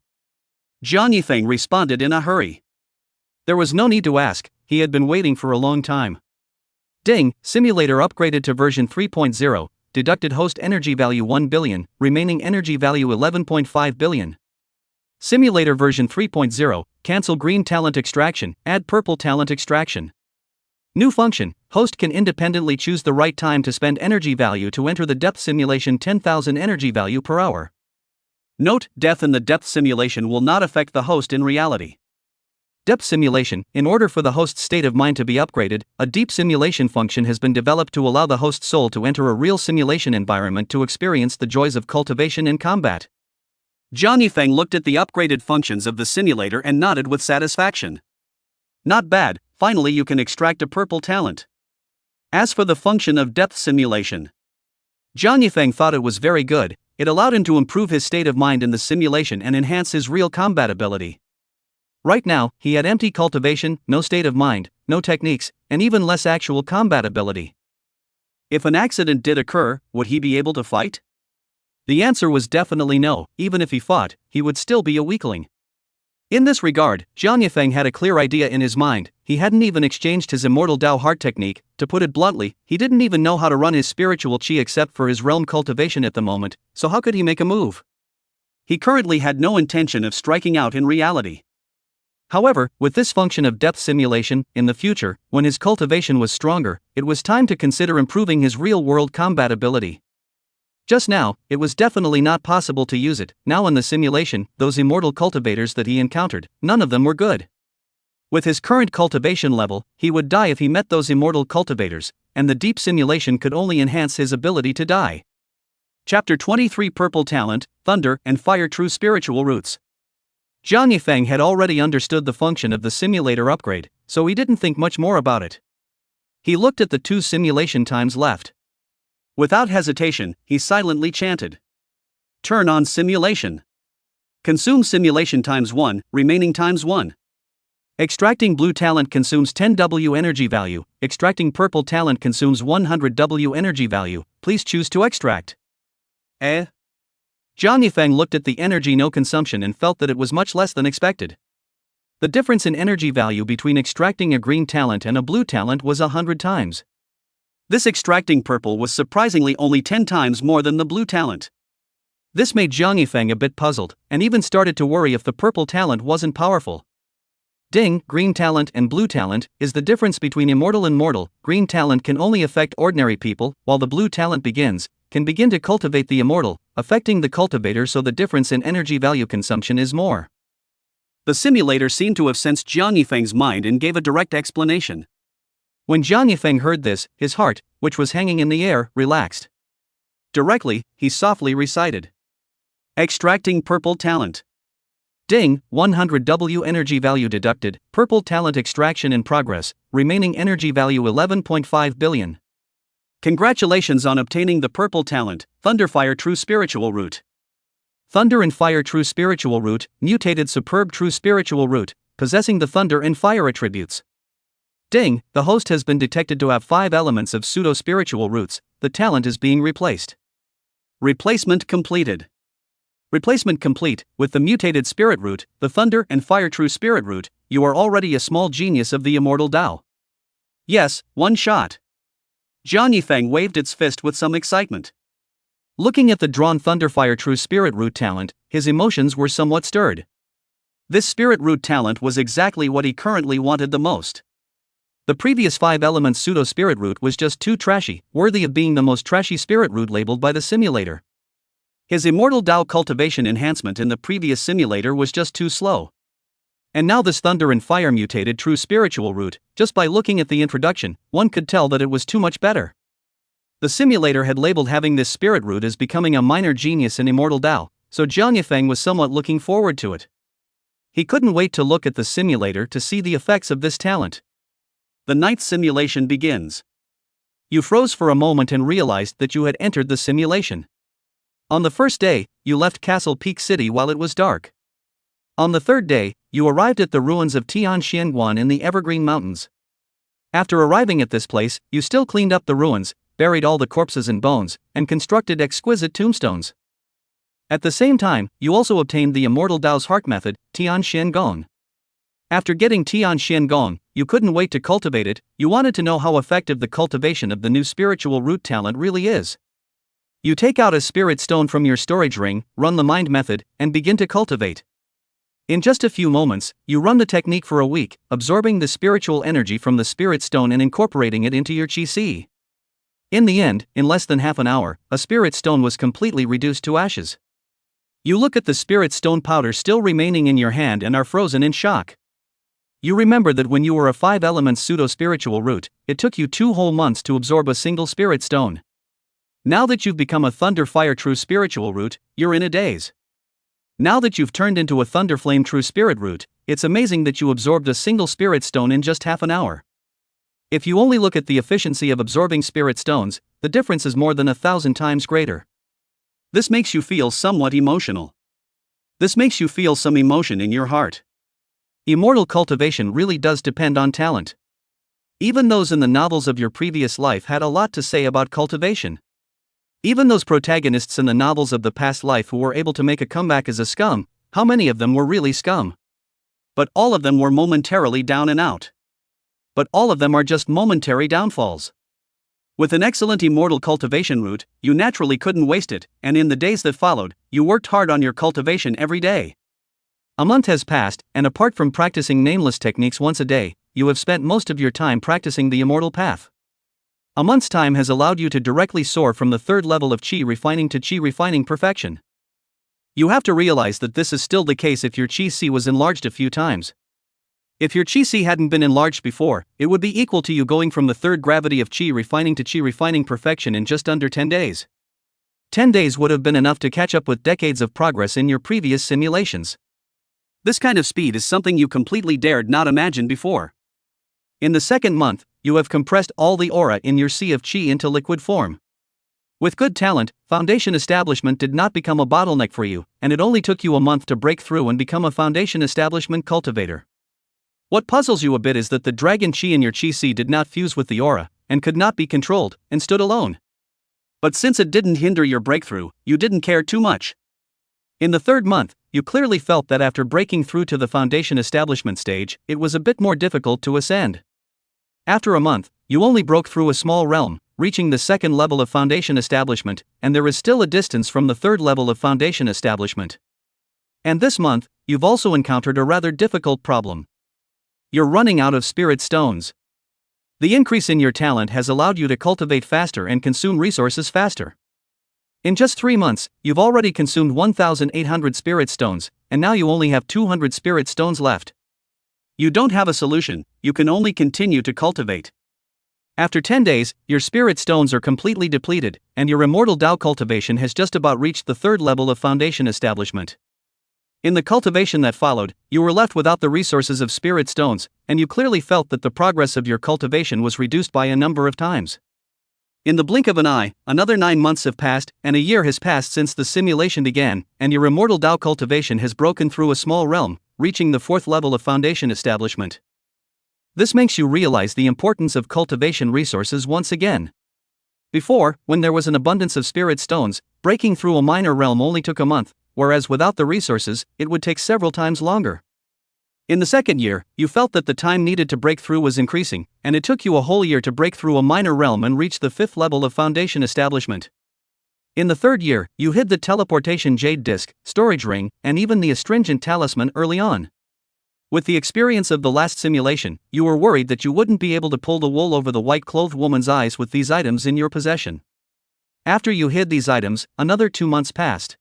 Zhang Yifeng responded in a hurry. There was no need to ask, he had been waiting for a long time. Ding, simulator upgraded to version 3.0, deducted host energy value 1 billion, remaining energy value 11.5 billion. Simulator version 3.0, cancel green talent extraction, add purple talent extraction. New function, host can independently choose the right time to spend energy value to enter the depth simulation 10,000 energy value per hour. Note, death in the depth simulation will not affect the host in reality. Depth simulation, in order for the host's state of mind to be upgraded, a deep simulation function has been developed to allow the host's soul to enter a real simulation environment to experience the joys of cultivation and combat. Jiang Yifeng looked at the upgraded functions of the simulator and nodded with satisfaction. Not bad, finally you can extract a purple talent. As for the function of depth simulation, Jiang Yifeng thought it was very good. It allowed him to improve his state of mind in the simulation and enhance his real combat ability. Right now, he had empty cultivation, no state of mind, no techniques, and even less actual combat ability. If an accident did occur, would he be able to fight? The answer was definitely no. Even if he fought, he would still be a weakling. In this regard, Jiang Yifeng had a clear idea in his mind. He hadn't even exchanged his immortal Dao heart technique. To put it bluntly, he didn't even know how to run his spiritual qi except for his realm cultivation at the moment, so how could he make a move? He currently had no intention of striking out in reality. However, with this function of depth simulation, in the future, when his cultivation was stronger, it was time to consider improving his real-world combat ability. Just now, it was definitely not possible to use it. Now in the simulation, those immortal cultivators that he encountered, none of them were good. With his current cultivation level, he would die if he met those immortal cultivators, and the deep simulation could only enhance his ability to die. Chapter 23 Purple Talent, Thunder and Fire True Spiritual Roots. Jiang Yifeng had already understood the function of the simulator upgrade, so he didn't think much more about it. He looked at the 2 simulation times left. Without hesitation, he silently chanted. Turn on simulation. Consume simulation times 1, remaining times 1. Extracting blue talent consumes 10W energy value, extracting purple talent consumes 100W energy value, please choose to extract. Jiang Yifeng looked at the energy no consumption and felt that it was much less than expected. The difference in energy value between extracting a green talent and a blue talent was 100 times. This extracting purple was surprisingly only 10 times more than the blue talent. This made Jiang Yifeng a bit puzzled, and even started to worry if the purple talent wasn't powerful. Ding, green talent and blue talent is the difference between immortal and mortal. Green talent can only affect ordinary people, while the blue talent can begin to cultivate the immortal, affecting the cultivator, so the difference in energy value consumption is more. The simulator seemed to have sensed Jiang Yifeng's mind and gave a direct explanation. When Jiang Yifeng heard this, his heart, which was hanging in the air, relaxed. Directly, he softly recited. Extracting purple talent. Ding, 100W energy value deducted, purple talent extraction in progress, remaining energy value 11.5 billion. Congratulations on obtaining the purple talent, Thunder Fire True Spiritual Root. Thunder and Fire True Spiritual Root, mutated superb True Spiritual Root, possessing the thunder and fire attributes. Ding, the host has been detected to have 5 elements of pseudo-spiritual roots. The talent is being replaced. Replacement completed. Replacement complete. With the mutated spirit root, the thunder and fire true spirit root, you are already a small genius of the immortal Tao. Yes, one shot. Jiang Yifeng waved its fist with some excitement. Looking at the drawn Thunderfire True Spirit Root talent, his emotions were somewhat stirred. This Spirit Root talent was exactly what he currently wanted the most. The previous 5 elements pseudo spirit root was just too trashy, worthy of being the most trashy spirit root labeled by the simulator. His immortal Dao cultivation enhancement in the previous simulator was just too slow. And now this thunder and fire mutated true spiritual root, just by looking at the introduction, one could tell that it was too much better. The simulator had labeled having this spirit root as becoming a minor genius in immortal Dao, so Jiang Yifeng was somewhat looking forward to it. He couldn't wait to look at the simulator to see the effects of this talent. The 9th simulation begins. You froze for a moment and realized that you had entered the simulation. On the first day, you left Castle Peak City while it was dark. On the 3rd day, you arrived at the ruins of Tianxianguan in the Evergreen Mountains. After arriving at this place, you still cleaned up the ruins, buried all the corpses and bones, and constructed exquisite tombstones. At the same time, you also obtained the Immortal Dao's Heart method, Tianxiangong. After getting Tianxiangong, you couldn't wait to cultivate it. You wanted to know how effective the cultivation of the new spiritual root talent really is. You take out a spirit stone from your storage ring, run the mind method, and begin to cultivate. In just a few moments, you run the technique for a week, absorbing the spiritual energy from the spirit stone and incorporating it into your chi. In the end, in less than half an hour, a spirit stone was completely reduced to ashes. You look at the spirit stone powder still remaining in your hand and are frozen in shock. You remember that when you were a 5-element pseudo-spiritual root, it took you 2 whole months to absorb a single spirit stone. Now that you've become a thunder fire true spiritual root, you're in a daze. Now that you've turned into a thunder flame true spirit root, it's amazing that you absorbed a single spirit stone in just half an hour. If you only look at the efficiency of absorbing spirit stones, the difference is more than 1,000 times greater. This makes you feel somewhat emotional. This makes you feel some emotion in your heart. Immortal cultivation really does depend on talent. Even those in the novels of your previous life had a lot to say about cultivation. Even those protagonists in the novels of the past life who were able to make a comeback as a scum, how many of them were really scum? But all of them were momentarily down and out. But all of them are just momentary downfalls. With an excellent immortal cultivation root, you naturally couldn't waste it, and in the days that followed, you worked hard on your cultivation every day. A month has passed, and apart from practicing nameless techniques once a day, you have spent most of your time practicing the immortal path. A month's time has allowed you to directly soar from the 3rd level of chi refining to chi refining perfection. You have to realize that this is still the case if your chi was enlarged a few times. If your chi hadn't been enlarged before, it would be equal to you going from the 3rd gravity of chi refining to chi refining perfection in just under 10 days. 10 days would have been enough to catch up with decades of progress in your previous simulations. This kind of speed is something you completely dared not imagine before. In the 2nd month, you have compressed all the aura in your sea of chi into liquid form. With good talent, foundation establishment did not become a bottleneck for you, and it only took you a month to break through and become a foundation establishment cultivator. What puzzles you a bit is that the dragon chi in your chi did not fuse with the aura, and could not be controlled, and stood alone. But since it didn't hinder your breakthrough, you didn't care too much. In the 3rd month, you clearly felt that after breaking through to the foundation establishment stage, it was a bit more difficult to ascend. After a month, you only broke through a small realm, reaching the 2nd level of foundation establishment, and there is still a distance from the 3rd level of foundation establishment. And this month, you've also encountered a rather difficult problem. You're running out of spirit stones. The increase in your talent has allowed you to cultivate faster and consume resources faster. In just 3 months, you've already consumed 1,800 spirit stones, and now you only have 200 spirit stones left. You don't have a solution, you can only continue to cultivate. After 10 days, your spirit stones are completely depleted, and your immortal Tao cultivation has just about reached the 3rd level of foundation establishment. In the cultivation that followed, you were left without the resources of spirit stones, and you clearly felt that the progress of your cultivation was reduced by a number of times. In the blink of an eye, another 9 months have passed, and a year has passed since the simulation began, and your immortal Tao cultivation has broken through a small realm, reaching the 4th level of foundation establishment. This makes you realize the importance of cultivation resources once again. Before, when there was an abundance of spirit stones, breaking through a minor realm only took a month, whereas without the resources, it would take several times longer. In the 2nd year, you felt that the time needed to break through was increasing, and it took you a whole year to break through a minor realm and reach the 5th level of foundation establishment. In the 3rd year, you hid the teleportation jade disc, storage ring, and even the astringent talisman early on. With the experience of the last simulation, you were worried that you wouldn't be able to pull the wool over the white-clothed woman's eyes with these items in your possession. After you hid these items, another 2 months passed.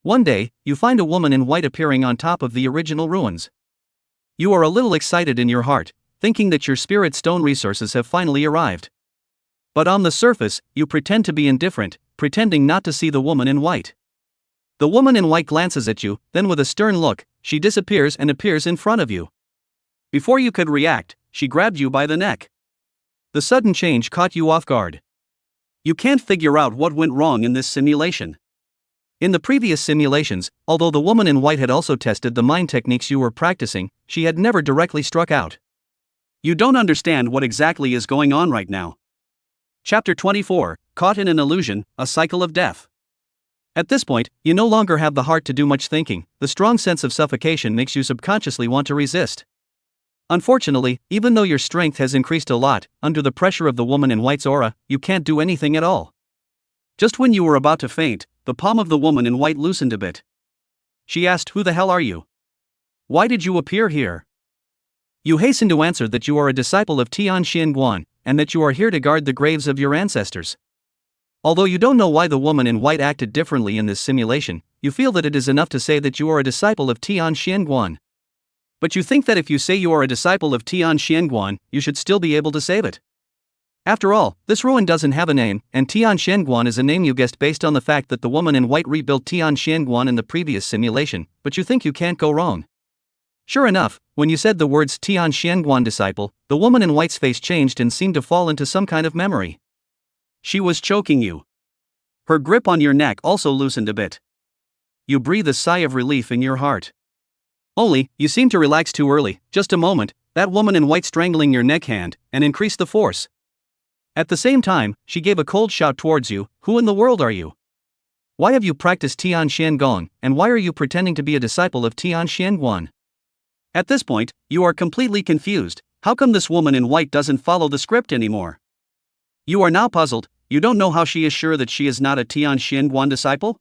One day, you find a woman in white appearing on top of the original ruins. You are a little excited in your heart, thinking that your spirit stone resources have finally arrived. But on the surface, you pretend to be indifferent, pretending not to see the woman in white. The woman in white glances at you, then with a stern look, she disappears and appears in front of you. Before you could react, she grabbed you by the neck. The sudden change caught you off guard. You can't figure out what went wrong in this simulation. In the previous simulations, although the woman in white had also tested the mind techniques you were practicing, she had never directly struck out. You don't understand what exactly is going on right now. Chapter 24, Caught in an Illusion, a Cycle of Death. At this point, you no longer have the heart to do much thinking, the strong sense of suffocation makes you subconsciously want to resist. Unfortunately, even though your strength has increased a lot, under the pressure of the woman in white's aura, you can't do anything at all. Just when you were about to faint, the palm of the woman in white loosened a bit. She asked, "Who the hell are you?" Why did you appear here? You hasten to answer that you are a disciple of Tian Xianguan, and that you are here to guard the graves of your ancestors. Although you don't know why the woman in white acted differently in this simulation, you feel that it is enough to say that you are a disciple of Tian Xianguan. But you think that if you say you are a disciple of Tian Xianguan, you should still be able to save it. After all, this ruin doesn't have a name, and Tian Xianguan is a name you guessed based on the fact that the woman in white rebuilt Tian Xianguan in the previous simulation, but you think you can't go wrong. Sure enough, when you said the words Tian Xianguan disciple, the woman in white's face changed and seemed to fall into some kind of memory. She was choking you. Her grip on your neck also loosened a bit. You breathe a sigh of relief in your heart. Only, you seem to relax too early. Just a moment, that woman in white strangling your neck hand, and increased the force. At the same time, she gave a cold shout towards you. Who in the world are you? Why have you practiced Tian Xiangong, and why are you pretending to be a disciple of Tian Xianguan? At this point, you are completely confused. How come this woman in white doesn't follow the script anymore? You are now puzzled. You don't know how she is sure that she is not a Tian Xianguan disciple?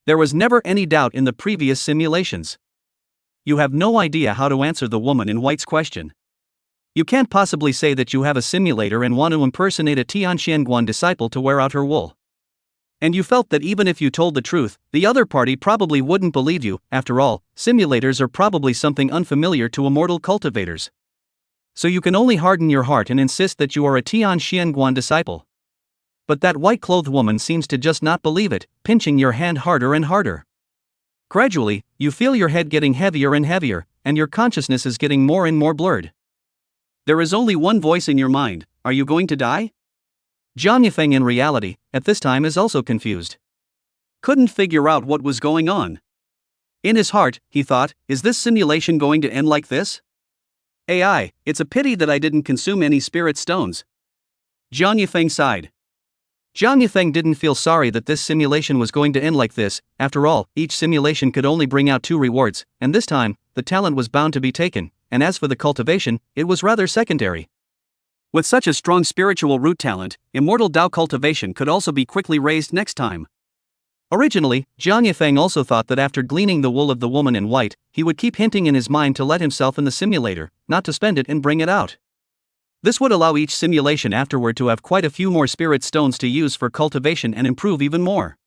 There was never any doubt in the previous simulations. You have no idea how to answer the woman in white's question. You can't possibly say that you have a simulator and want to impersonate a Tian Xianguan disciple to wear out her wool. And you felt that even if you told the truth, the other party probably wouldn't believe you. After all, simulators are probably something unfamiliar to immortal cultivators. So you can only harden your heart and insist that you are a Tian Xianguan disciple. But that white-clothed woman seems to just not believe it, pinching your hand harder and harder. Gradually, you feel your head getting heavier and heavier, and your consciousness is getting more and more blurred. There is only one voice in your mind. Are you going to die? Jiang Yifeng in reality, at this time is also confused. Couldn't figure out what was going on. In his heart, he thought, is this simulation going to end like this? AI, it's a pity that I didn't consume any spirit stones. Jiang Yifeng sighed. Jiang Yifeng didn't feel sorry that this simulation was going to end like this. After all, each simulation could only bring out 2 rewards, and this time, the talent was bound to be taken, and as for the cultivation, it was rather secondary. With such a strong spiritual root talent, immortal Dao cultivation could also be quickly raised next time. Originally, Jiang Yifeng also thought that after gleaning the wool of the woman in white, he would keep hinting in his mind to let himself in the simulator, not to spend it and bring it out. This would allow each simulation afterward to have quite a few more spirit stones to use for cultivation and improve even more.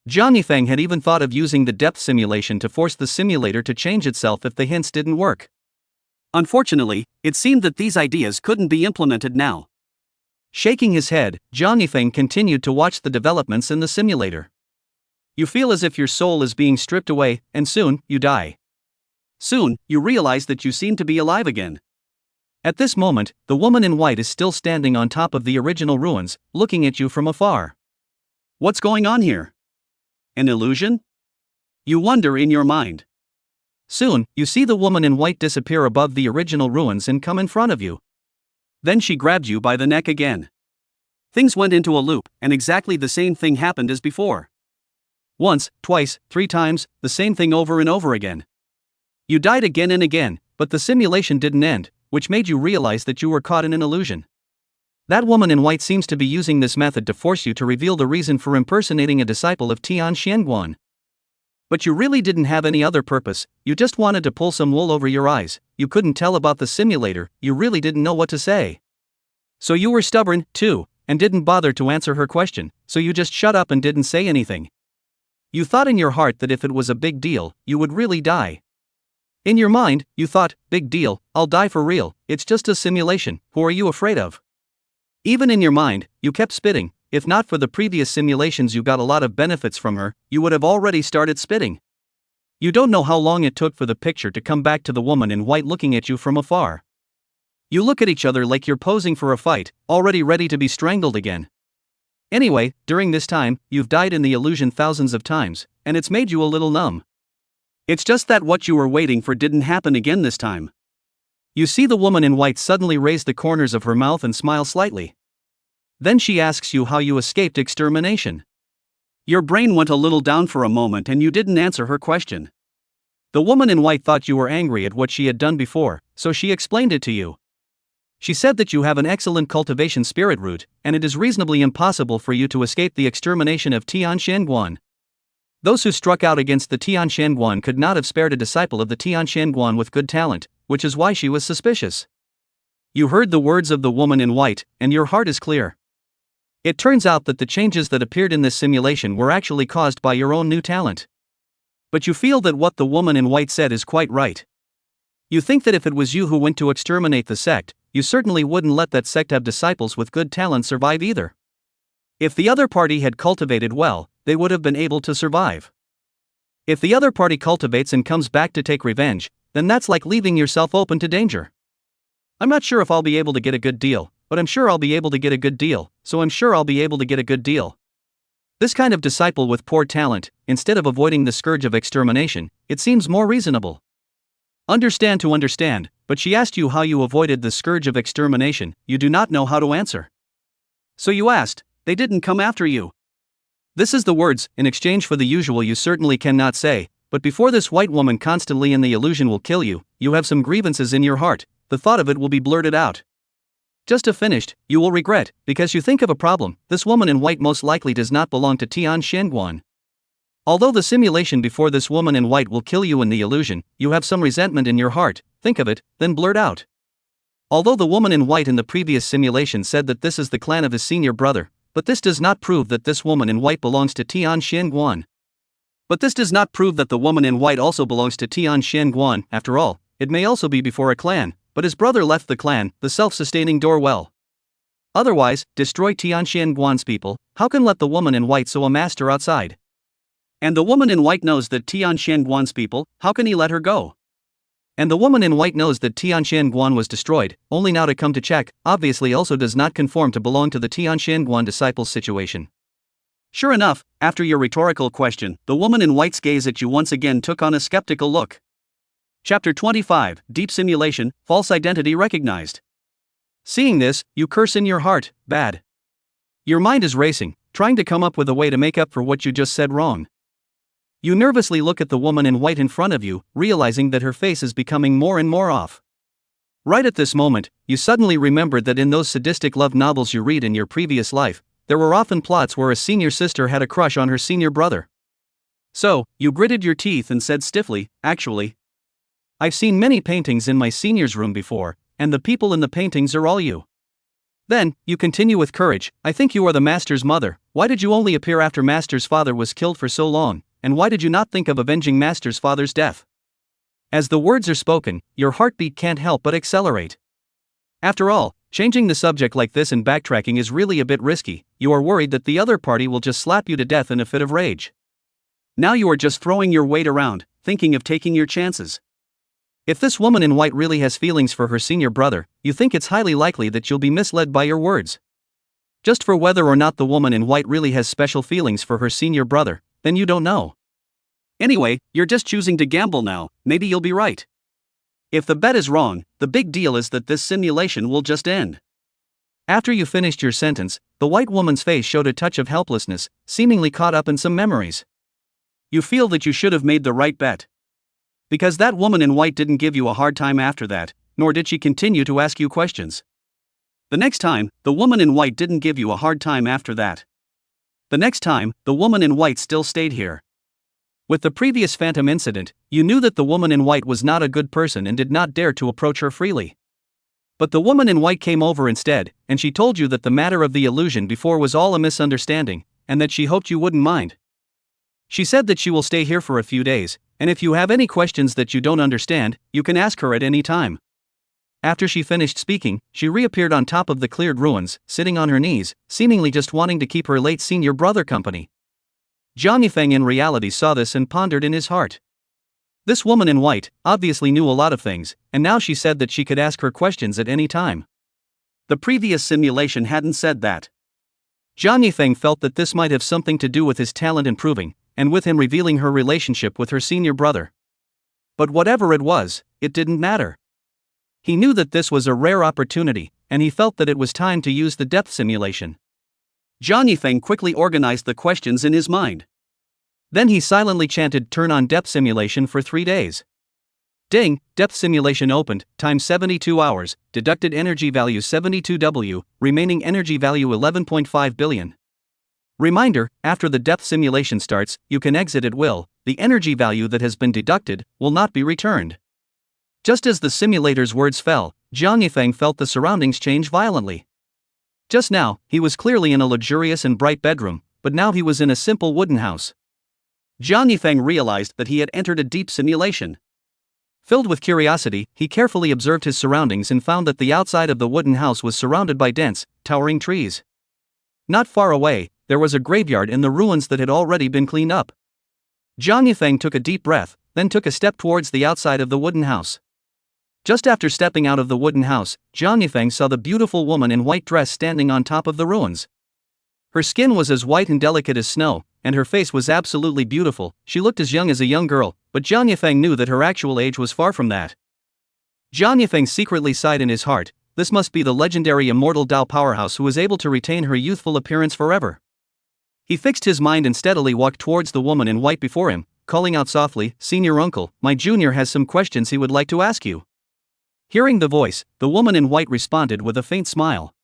Jiang Yifeng had even thought of using the depth simulation to force the simulator to change itself if the hints didn't work. Unfortunately, it seemed that these ideas couldn't be implemented now. Shaking his head, Jiang Yifeng continued to watch the developments in the simulator. You feel as if your soul is being stripped away, and soon, you die. Soon, you realize that you seem to be alive again. At this moment, the woman in white is still standing on top of the original ruins, looking at you from afar. What's going on here? An illusion? You wonder in your mind. Soon, you see the woman in white disappear above the original ruins and come in front of you. Then she grabbed you by the neck again. Things went into a loop, and exactly the same thing happened as before. Once, twice, 3 times, the same thing over and over again. You died again and again, but the simulation didn't end, which made you realize that you were caught in an illusion. That woman in white seems to be using this method to force you to reveal the reason for impersonating a disciple of Tian Xianguan. But you really didn't have any other purpose, you just wanted to pull some wool over your eyes. You couldn't tell about the simulator, you really didn't know what to say. So you were stubborn, too, and didn't bother to answer her question, so you just shut up and didn't say anything. You thought in your heart that if it was a big deal, you would really die. In your mind, you thought, big deal, I'll die for real, it's just a simulation, who are you afraid of? Even in your mind, you kept spitting. If not for the previous simulations you got a lot of benefits from her, you would have already started spitting. You don't know how long it took for the picture to come back to the woman in white looking at you from afar. You look at each other like you're posing for a fight, already ready to be strangled again. Anyway, during this time, you've died in the illusion thousands of times, and it's made you a little numb. It's just that what you were waiting for didn't happen again this time. You see the woman in white suddenly raise the corners of her mouth and smile slightly. Then she asks you how you escaped extermination. Your brain went a little down for a moment and you didn't answer her question. The woman in white thought you were angry at what she had done before, so she explained it to you. She said that you have an excellent cultivation spirit root, and it is reasonably impossible for you to escape the extermination of Tian Xianguan. Those who struck out against the Tianshan could not have spared a disciple of the Tianshan with good talent, which is why she was suspicious. You heard the words of the woman in white, and your heart is clear. It turns out that the changes that appeared in this simulation were actually caused by your own new talent. But you feel that what the woman in white said is quite right. You think that if it was you who went to exterminate the sect, you certainly wouldn't let that sect have disciples with good talent survive either. If the other party had cultivated well, they would have been able to survive. If the other party cultivates and comes back to take revenge, then that's like leaving yourself open to danger. I'm not sure if I'll be able to get a good deal, but I'm sure I'll be able to get a good deal, so I'm sure I'll be able to get a good deal. This kind of disciple with poor talent, instead of avoiding the scourge of extermination, it seems more reasonable. Understand to understand, but she asked you how you avoided the scourge of extermination, you do not know how to answer. So you asked, they didn't come after you. This is the words, in exchange for the usual you certainly cannot say, but before this white woman constantly in the illusion will kill you, you have some grievances in your heart, the thought of it will be blurted out. Just if finished, you will regret, because you think of a problem, this woman in white most likely does not belong to Tian Shenguan. Although the simulation before this woman in white will kill you in the illusion, you have some resentment in your heart, think of it, then blurt out. Although the woman in white in the previous simulation said that this is the clan of his senior brother, but this does not prove that this woman in white belongs to Tian Shenguan. But this does not prove that the woman in white also belongs to Tian Shenguan, after all, it may also be before a clan, but his brother left the clan, the self-sustaining door well. Otherwise, destroy Tian Shenguan's people, how can let the woman in white so a master outside? And the woman in white knows that Tian Shenguan's people, how can he let her go? And the woman in white knows that Tian Shenguan was destroyed, only now to come to check, obviously also does not conform to belong to the Tian Shenguan disciples situation. Sure enough, after your rhetorical question, the woman in white's gaze at you once again took on a skeptical look. Chapter 25, Deep Simulation, False Identity Recognized. Seeing this, you curse in your heart, bad. Your mind is racing, trying to come up with a way to make up for what you just said wrong. You nervously look at the woman in white in front of you, realizing that her face is becoming more and more off. Right at this moment, you suddenly remembered that in those sadistic love novels you read in your previous life, there were often plots where a senior sister had a crush on her senior brother. So, you gritted your teeth and said stiffly, actually, I've seen many paintings in my senior's room before, and the people in the paintings are all you. Then, you continue with courage, I think you are the master's mother, why did you only appear after master's father was killed for so long? And why did you not think of avenging Master's father's death? As the words are spoken, your heartbeat can't help but accelerate. After all, changing the subject like this and backtracking is really a bit risky, you are worried that the other party will just slap you to death in a fit of rage. Now you are just throwing your weight around, thinking of taking your chances. If this woman in white really has feelings for her senior brother, you think it's highly likely that you'll be misled by your words. Just for whether or not the woman in white really has special feelings for her senior brother, then you don't know. Anyway, you're just choosing to gamble now, maybe you'll be right. If the bet is wrong, the big deal is that this simulation will just end. After you finished your sentence, the white woman's face showed a touch of helplessness, seemingly caught up in some memories. You feel that you should have made the right bet. Because that woman in white didn't give you a hard time after that, nor did she continue to ask you questions. The next time, the woman in white didn't give you a hard time after that. The next time, the woman in white still stayed here. With the previous phantom incident, you knew that the woman in white was not a good person and did not dare to approach her freely. But the woman in white came over instead, and she told you that the matter of the illusion before was all a misunderstanding, and that she hoped you wouldn't mind. She said that she will stay here for a few days, and if you have any questions that you don't understand, you can ask her at any time. After she finished speaking, she reappeared on top of the cleared ruins, sitting on her knees, seemingly just wanting to keep her late senior brother company. Jiang Yifeng in reality saw this and pondered in his heart. This woman in white obviously knew a lot of things, and now she said that she could ask her questions at any time. The previous simulation hadn't said that. Jiang Yifeng felt that this might have something to do with his talent improving, and with him revealing her relationship with her senior brother. But whatever it was, it didn't matter. He knew that this was a rare opportunity, and he felt that it was time to use the depth simulation. Jiang Yifeng quickly organized the questions in his mind. Then he silently chanted turn on depth simulation for 3 days. Ding, depth simulation opened, time 72 hours, deducted energy value 72W, remaining energy value 11.5 billion. Reminder, after the depth simulation starts, you can exit at will. The energy value that has been deducted will not be returned. Just as the simulator's words fell, Jiang Yifeng felt the surroundings change violently. Just now, he was clearly in a luxurious and bright bedroom, but now he was in a simple wooden house. Jiang Yifeng realized that he had entered a deep simulation. Filled with curiosity, he carefully observed his surroundings and found that the outside of the wooden house was surrounded by dense, towering trees. Not far away, there was a graveyard in the ruins that had already been cleaned up. Jiang Yifeng took a deep breath, then took a step towards the outside of the wooden house. Just after stepping out of the wooden house, Jiang Yifeng saw the beautiful woman in white dress standing on top of the ruins. Her skin was as white and delicate as snow, and her face was absolutely beautiful. She looked as young as a young girl, but Jiang Yifeng knew that her actual age was far from that. Jiang Yifeng secretly sighed in his heart, this must be the legendary immortal Dao powerhouse who was able to retain her youthful appearance forever. He fixed his mind and steadily walked towards the woman in white before him, calling out softly, "Senior uncle, my junior has some questions he would like to ask you." Hearing the voice, the woman in white responded with a faint smile.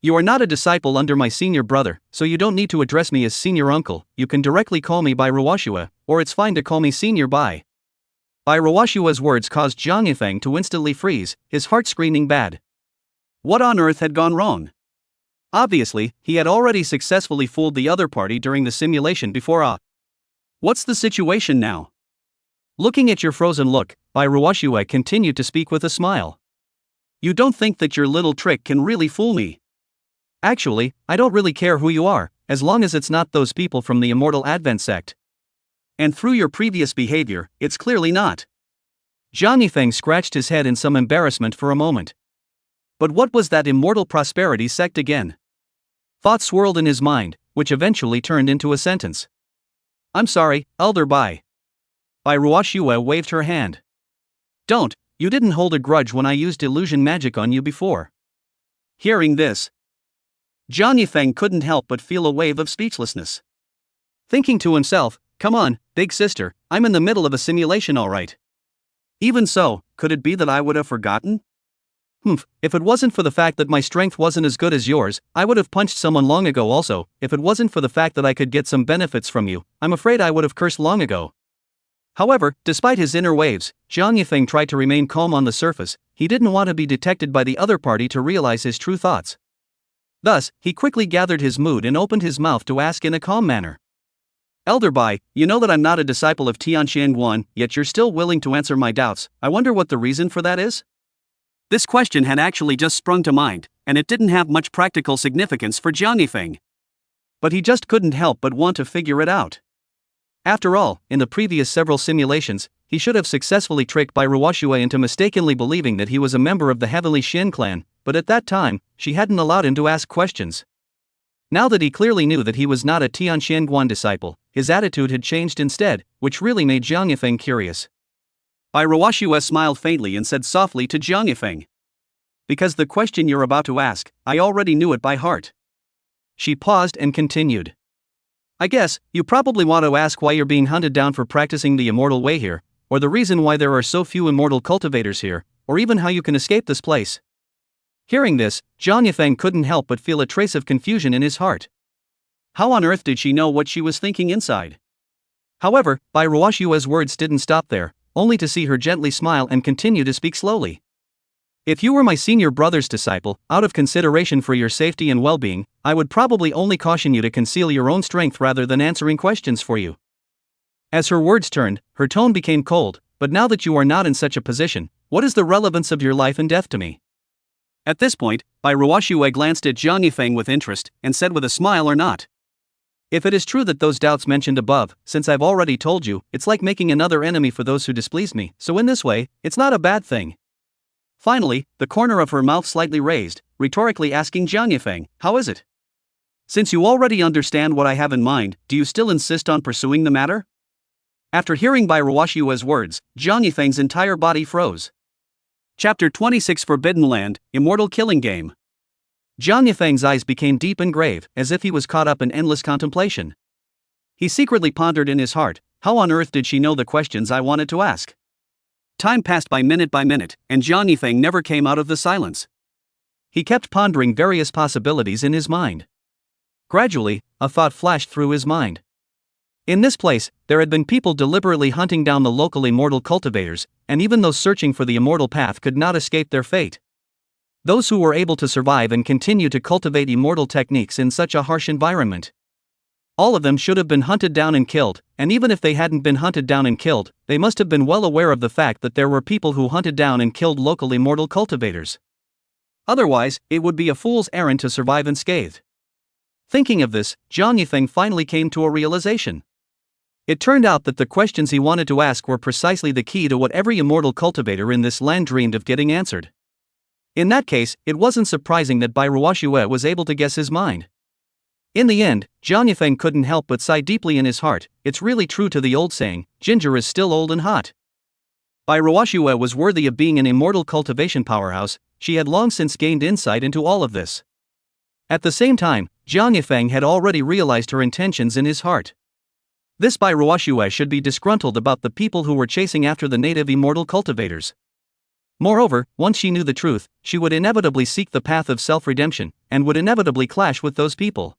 "You are not a disciple under my senior brother, so you don't need to address me as senior uncle. You can directly call me by Rawashua, or it's fine to call me senior Bai." Bai Rawashua's words caused Jiang Yifeng to instantly freeze, his heart screaming bad. What on earth had gone wrong? Obviously, he had already successfully fooled the other party during the simulation before. What's the situation now? Looking at your frozen look, Bai Rawashua continued to speak with a smile. You don't think that your little trick can really fool me? Actually, I don't really care who you are, as long as it's not those people from the Immortal Advent sect. And through your previous behavior, it's clearly not. Jiang Yifeng scratched his head in some embarrassment for a moment. But what was that Immortal Prosperity sect again? Thoughts swirled in his mind, which eventually turned into a sentence. I'm sorry, Elder Bai. Bai Ruoshua waved her hand. Don't, you didn't hold a grudge when I used illusion magic on you before. Hearing this, Jiang Yifeng couldn't help but feel a wave of speechlessness. Thinking to himself, come on, big sister, I'm in the middle of a simulation alright. Even so, could it be that I would have forgotten? If it wasn't for the fact that my strength wasn't as good as yours, I would have punched someone long ago also. If it wasn't for the fact that I could get some benefits from you, I'm afraid I would have cursed long ago. However, despite his inner waves, Jiang Yifeng tried to remain calm on the surface. He didn't want to be detected by the other party to realize his true thoughts. Thus, he quickly gathered his mood and opened his mouth to ask in a calm manner. Elder Bai, you know that I'm not a disciple of Tianxian Guan, yet you're still willing to answer my doubts. I wonder what the reason for that is? This question had actually just sprung to mind, and it didn't have much practical significance for Jiang Yifeng. But he just couldn't help but want to figure it out. After all, in the previous several simulations, he should have successfully tricked Bai Ruoshua into mistakenly believing that he was a member of the Heavenly Xin clan, but at that time, she hadn't allowed him to ask questions. Now that he clearly knew that he was not a Tianxian Guan disciple, his attitude had changed instead, which really made Jiang Yifeng curious. Bai Ruoshua smiled faintly and said softly to Jiang Yifeng. Because the question you're about to ask, I already knew it by heart. She paused and continued. I guess, you probably want to ask why you're being hunted down for practicing the immortal way here, or the reason why there are so few immortal cultivators here, or even how you can escape this place. Hearing this, Jiang Yifeng couldn't help but feel a trace of confusion in his heart. How on earth did she know what she was thinking inside? However, Bai Ruoshua's words didn't stop there, only to see her gently smile and continue to speak slowly. If you were my senior brother's disciple, out of consideration for your safety and well-being, I would probably only caution you to conceal your own strength rather than answering questions for you. As her words turned, her tone became cold, but now that you are not in such a position, what is the relevance of your life and death to me? At this point, Bai Ruoshua glanced at Jiang Yifeng with interest and said with a smile or not. If it is true that those doubts mentioned above, since I've already told you, it's like making another enemy for those who displease me, so in this way, it's not a bad thing. Finally, the corner of her mouth slightly raised, rhetorically asking Jiang Yifeng, how is it? Since you already understand what I have in mind, do you still insist on pursuing the matter? After hearing Bai Ruoshua's words, Jiang Yifeng's entire body froze. Chapter 26 Forbidden Land, Immortal Killing Game. Jiang Yifeng's eyes became deep and grave, as if he was caught up in endless contemplation. He secretly pondered in his heart, how on earth did she know the questions I wanted to ask? Time passed by minute, and Jiang Yifeng never came out of the silence. He kept pondering various possibilities in his mind. Gradually, a thought flashed through his mind. In this place, there had been people deliberately hunting down the local immortal cultivators, and even those searching for the immortal path could not escape their fate. Those who were able to survive and continue to cultivate immortal techniques in such a harsh environment. All of them should have been hunted down and killed, and even if they hadn't been hunted down and killed, they must have been well aware of the fact that there were people who hunted down and killed local immortal cultivators. Otherwise, it would be a fool's errand to survive unscathed. Thinking of this, Jiang Yifeng finally came to a realization. It turned out that the questions he wanted to ask were precisely the key to what every immortal cultivator in this land dreamed of getting answered. In that case, it wasn't surprising that Bai Ruoxue was able to guess his mind. In the end, Jiang Yifeng couldn't help but sigh deeply in his heart. It's really true to the old saying, ginger is still old and hot. Bai Ruoxue was worthy of being an immortal cultivation powerhouse. She had long since gained insight into all of this. At the same time, Jiang Yifeng had already realized her intentions in his heart. This Bai Ruoxue should be disgruntled about the people who were chasing after the native immortal cultivators. Moreover, once she knew the truth, she would inevitably seek the path of self-redemption, and would inevitably clash with those people.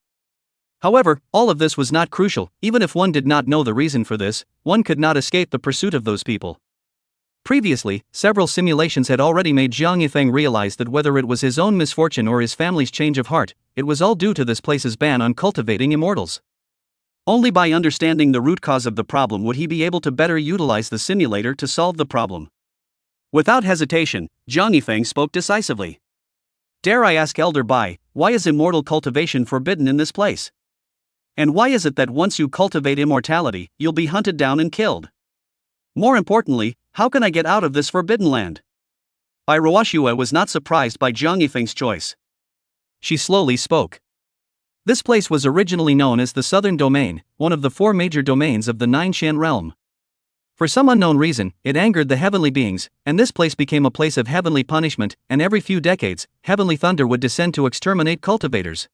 However, all of this was not crucial. Even if one did not know the reason for this, one could not escape the pursuit of those people. Previously, several simulations had already made Jiang Yifeng realize that whether it was his own misfortune or his family's change of heart, it was all due to this place's ban on cultivating immortals. Only by understanding the root cause of the problem would he be able to better utilize the simulator to solve the problem. Without hesitation, Jiang Yifeng spoke decisively. Dare I ask Elder Bai, why is immortal cultivation forbidden in this place? And why is it that once you cultivate immortality, you'll be hunted down and killed? More importantly, how can I get out of this forbidden land? Bai Ruoxue was not surprised by Jiang Yifeng's choice. She slowly spoke. This place was originally known as the Southern Domain, one of the 4 major domains of the Nine Qian realm. For some unknown reason, it angered the heavenly beings, and this place became a place of heavenly punishment, and every few decades, heavenly thunder would descend to exterminate cultivators.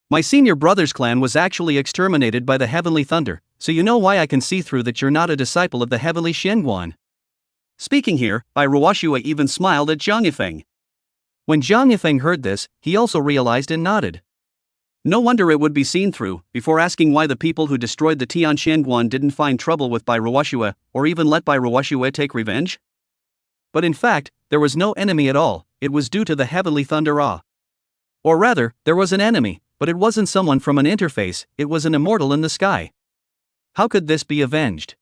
My senior brother's clan was actually exterminated by the heavenly thunder, so you know why I can see through that you're not a disciple of the heavenly Xianguan. Speaking here, Bai Ruoxue even smiled at Jiang Yifeng. When Jiang Yifeng heard this, he also realized and nodded. No wonder it would be seen through. Before asking why the people who destroyed the Tian Xianguan didn't find trouble with Bai Ruoxue, or even let Bai Ruoxue take revenge. But in fact, there was no enemy at all. It was due to the heavenly thunder awe. Or rather, there was an enemy, but it wasn't someone from an interface, it was an immortal in the sky. How could this be avenged?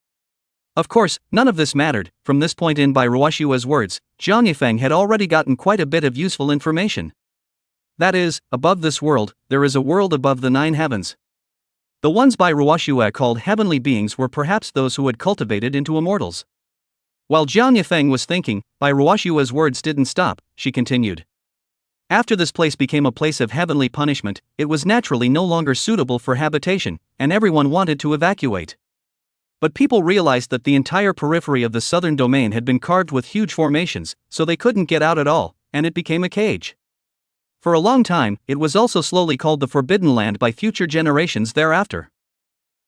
Of course, none of this mattered. From this point in Bai Ruoxue's words, Jiang Yifeng had already gotten quite a bit of useful information. That is, above this world, there is a world above the 9 heavens. The ones Bai Ruoxue called heavenly beings were perhaps those who had cultivated into immortals. While Jiang Yifeng was thinking, Bai Ruoxue's words didn't stop. She continued. After this place became a place of heavenly punishment, it was naturally no longer suitable for habitation, and everyone wanted to evacuate. But people realized that the entire periphery of the southern domain had been carved with huge formations, so they couldn't get out at all, and it became a cage. For a long time, it was also slowly called the Forbidden Land by future generations thereafter.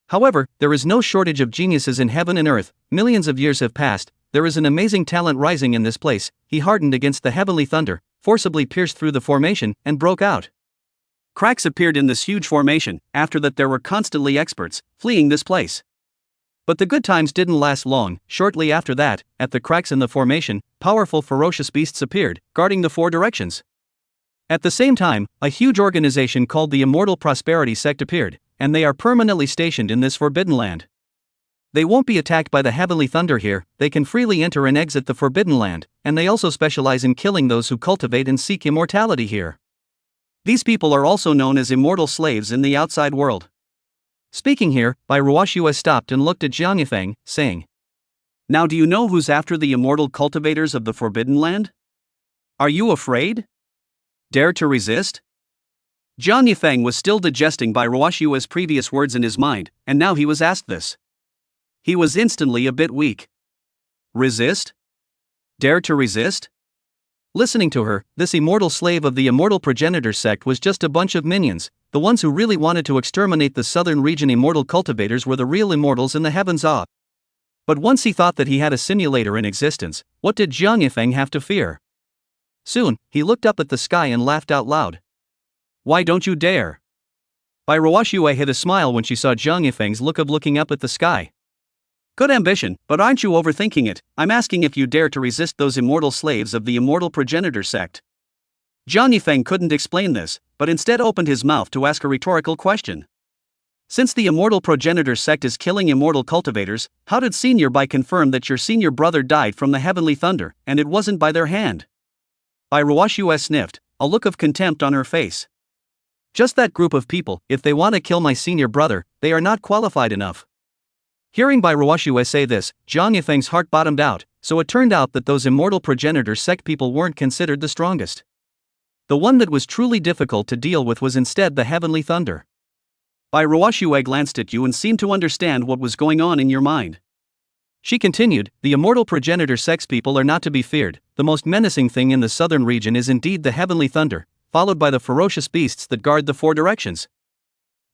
However, there is no shortage of geniuses in heaven and earth. Millions of years have passed. There is an amazing talent rising in this place. He hardened against the heavenly thunder, forcibly pierced through the formation, and broke out. Cracks appeared in this huge formation. After that, there were constantly experts fleeing this place. But the good times didn't last long. Shortly after that, at the cracks in the formation, powerful ferocious beasts appeared, guarding the 4 directions. At the same time, a huge organization called the Immortal Prosperity Sect appeared, and they are permanently stationed in this Forbidden Land. They won't be attacked by the heavenly thunder here. They can freely enter and exit the Forbidden Land, and they also specialize in killing those who cultivate and seek immortality here. These people are also known as immortal slaves in the outside world. Speaking here, Bai Ruoxue stopped and looked at Jiang Yifeng, saying, Now do you know who's after the immortal cultivators of the Forbidden Land? Are you afraid? Dare to resist? Jiang Yifeng was still digesting Bai Ruoxue's previous words in his mind, and now he was asked this. He was instantly a bit weak. Resist? Dare to resist? Listening to her, this immortal slave of the immortal progenitor sect was just a bunch of minions. The ones who really wanted to exterminate the southern region immortal cultivators were the real immortals in the heavens awe. But once he thought that he had a simulator in existence, what did Jiang Yifeng have to fear? Soon, he looked up at the sky and laughed out loud. Why don't you dare? Bai Ruoxue hid a smile when she saw Zhang Yifeng's look of looking up at the sky. Good ambition, but aren't you overthinking it? I'm asking if you dare to resist those immortal slaves of the immortal progenitor sect. Zhang Yifeng couldn't explain this, but instead opened his mouth to ask a rhetorical question. Since the immortal progenitor sect is killing immortal cultivators, how did Senior Bai confirm that your senior brother died from the heavenly thunder, and it wasn't by their hand? Bai Ruoxue sniffed, a look of contempt on her face. Just that group of people, if they want to kill my senior brother, they are not qualified enough. Hearing Bai Ruoxue say this, Zhang Yifeng's heart bottomed out, so it turned out that those immortal progenitor sect people weren't considered the strongest. The one that was truly difficult to deal with was instead the heavenly thunder. Bai Ruoxue glanced at you and seemed to understand what was going on in your mind. She continued, the immortal progenitor sex people are not to be feared. The most menacing thing in the southern region is indeed the heavenly thunder, followed by the ferocious beasts that guard the four directions.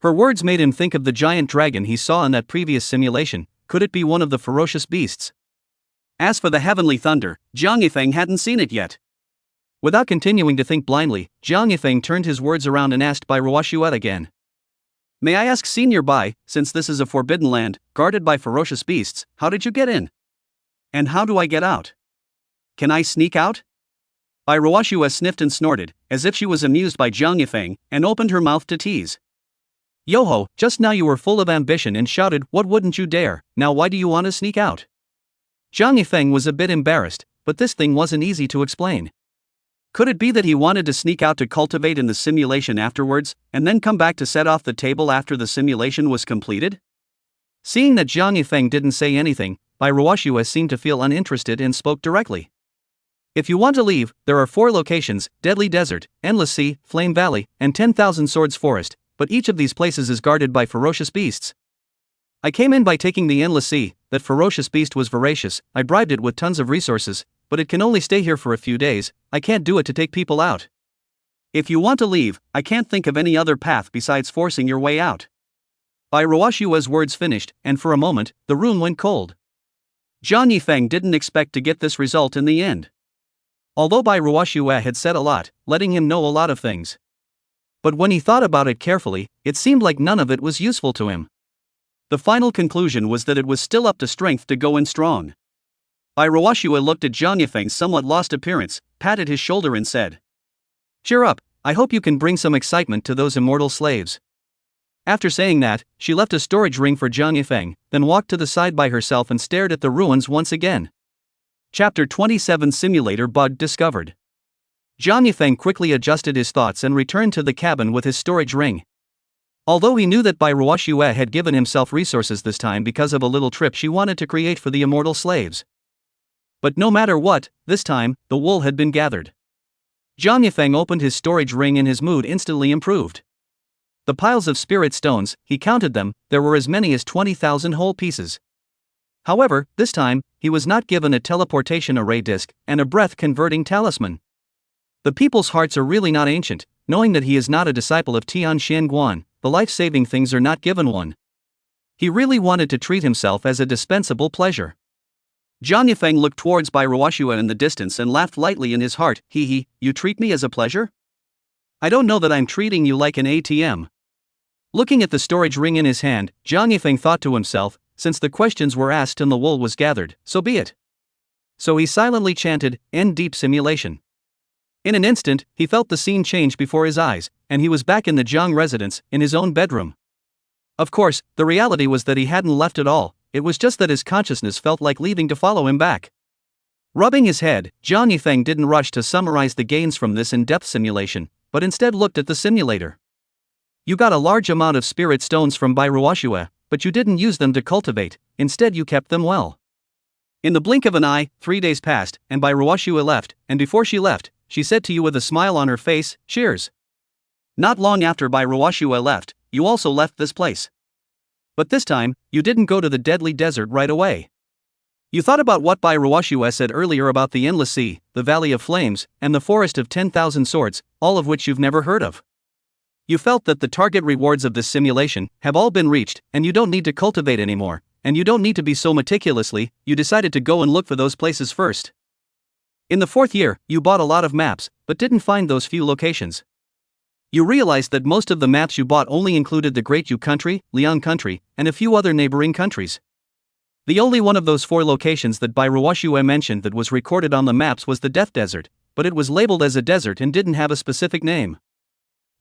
Her words made him think of the giant dragon he saw in that previous simulation. Could it be one of the ferocious beasts? As for the heavenly thunder, Zhang Yifeng hadn't seen it yet. Without continuing to think blindly, Zhang Yifeng turned his words around and asked Bai Ruoxue again. May I ask Senior Bai, since this is a forbidden land, guarded by ferocious beasts, how did you get in? And how do I get out? Can I sneak out? Bai Ruoxue sniffed and snorted, as if she was amused by Zhang Yifeng, and opened her mouth to tease. Yoho, just now you were full of ambition and shouted, what wouldn't you dare, now why do you want to sneak out? Zhang Yifeng was a bit embarrassed, but this thing wasn't easy to explain. Could it be that he wanted to sneak out to cultivate in the simulation afterwards, and then come back to set off the table after the simulation was completed? Seeing that Zhang Yifeng didn't say anything, Bai Ruoxue seemed to feel uninterested and spoke directly. If you want to leave, there are 4 locations, Deadly Desert, Endless Sea, Flame Valley, and 10,000 Swords Forest, but each of these places is guarded by ferocious beasts. I came in by taking the Endless Sea. That ferocious beast was voracious. I bribed it with tons of resources, but it can only stay here for a few days. I can't do it to take people out. If you want to leave, I can't think of any other path besides forcing your way out. Bai Ruoxue's words finished, and for a moment, the room went cold. Zhang Yifeng didn't expect to get this result in the end. Although Bai Ruoxue had said a lot, letting him know a lot of things. But when he thought about it carefully, it seemed like none of it was useful to him. The final conclusion was that it was still up to strength to go in strong. Bai Ruoxue looked at Zhang Yifeng's somewhat lost appearance, patted his shoulder and said, Cheer up, I hope you can bring some excitement to those immortal slaves. After saying that, she left a storage ring for Zhang Yifeng, then walked to the side by herself and stared at the ruins once again. Chapter 27 Simulator Bug Discovered. Zhang Yifeng quickly adjusted his thoughts and returned to the cabin with his storage ring. Although he knew that Bai Ruoxue had given himself resources this time because of a little trip she wanted to create for the immortal slaves. But no matter what, this time, the wool had been gathered. Zhang Yifeng opened his storage ring and his mood instantly improved. The piles of spirit stones, he counted them, there were as many as 20,000 whole pieces. However, this time, he was not given a teleportation array disc and a breath-converting talisman. The people's hearts are really not ancient, knowing that he is not a disciple of Tian Xianguan, the life-saving things are not given one. He really wanted to treat himself as a dispensable pleasure. Zhang Yifeng looked towards Bai Ruoxue in the distance and laughed lightly in his heart, hee, you treat me as a pleasure? I don't know that I'm treating you like an ATM. Looking at the storage ring in his hand, Zhang Yifeng thought to himself, since the questions were asked and the wool was gathered, so be it. So he silently chanted, End deep simulation. In an instant, he felt the scene change before his eyes, and he was back in the Zhang residence, in his own bedroom. Of course, the reality was that he hadn't left at all, it was just that his consciousness felt like leaving to follow him back. Rubbing his head, Zhang Yifeng didn't rush to summarize the gains from this in-depth simulation, but instead looked at the simulator. You got a large amount of spirit stones from Bai Ruoxue, but you didn't use them to cultivate, instead you kept them well. In the blink of an eye, 3 days passed, and Bai Ruoxue left, and before she left, she said to you with a smile on her face, cheers. Not long after Bai Ruoxue left, you also left this place. But this time, you didn't go to the Deadly Desert right away. You thought about what Bai Ruoxue said earlier about the Endless Sea, the Valley of Flames, and the Forest of 10,000 Swords, all of which you've never heard of. You felt that the target rewards of this simulation have all been reached, and you don't need to cultivate anymore, and you don't need to be so meticulously, you decided to go and look for those places first. In the 4th year, you bought a lot of maps, but didn't find those few locations. You realized that most of the maps you bought only included the Great Yu country, Liang country, and a few other neighboring countries. The only one of those 4 locations that Bairuwashue mentioned that was recorded on the maps was the Death Desert, but it was labeled as a desert and didn't have a specific name.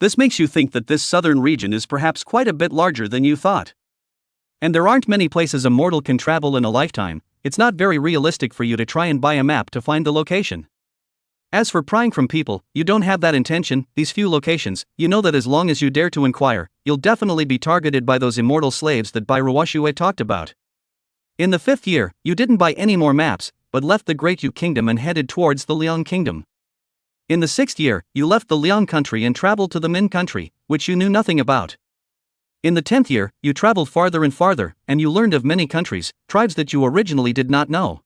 This makes you think that this southern region is perhaps quite a bit larger than you thought. And there aren't many places a mortal can travel in a lifetime. It's not very realistic for you to try and buy a map to find the location. As for prying from people, you don't have that intention. These few locations, you know that as long as you dare to inquire, you'll definitely be targeted by those immortal slaves that Bairuwashue talked about. In the 5th year, you didn't buy any more maps, but left the Great Yu Kingdom and headed towards the Liang Kingdom. In the 6th year, you left the Liang country and traveled to the Min country, which you knew nothing about. In the 10th year, you traveled farther and farther, and you learned of many countries, tribes that you originally did not know.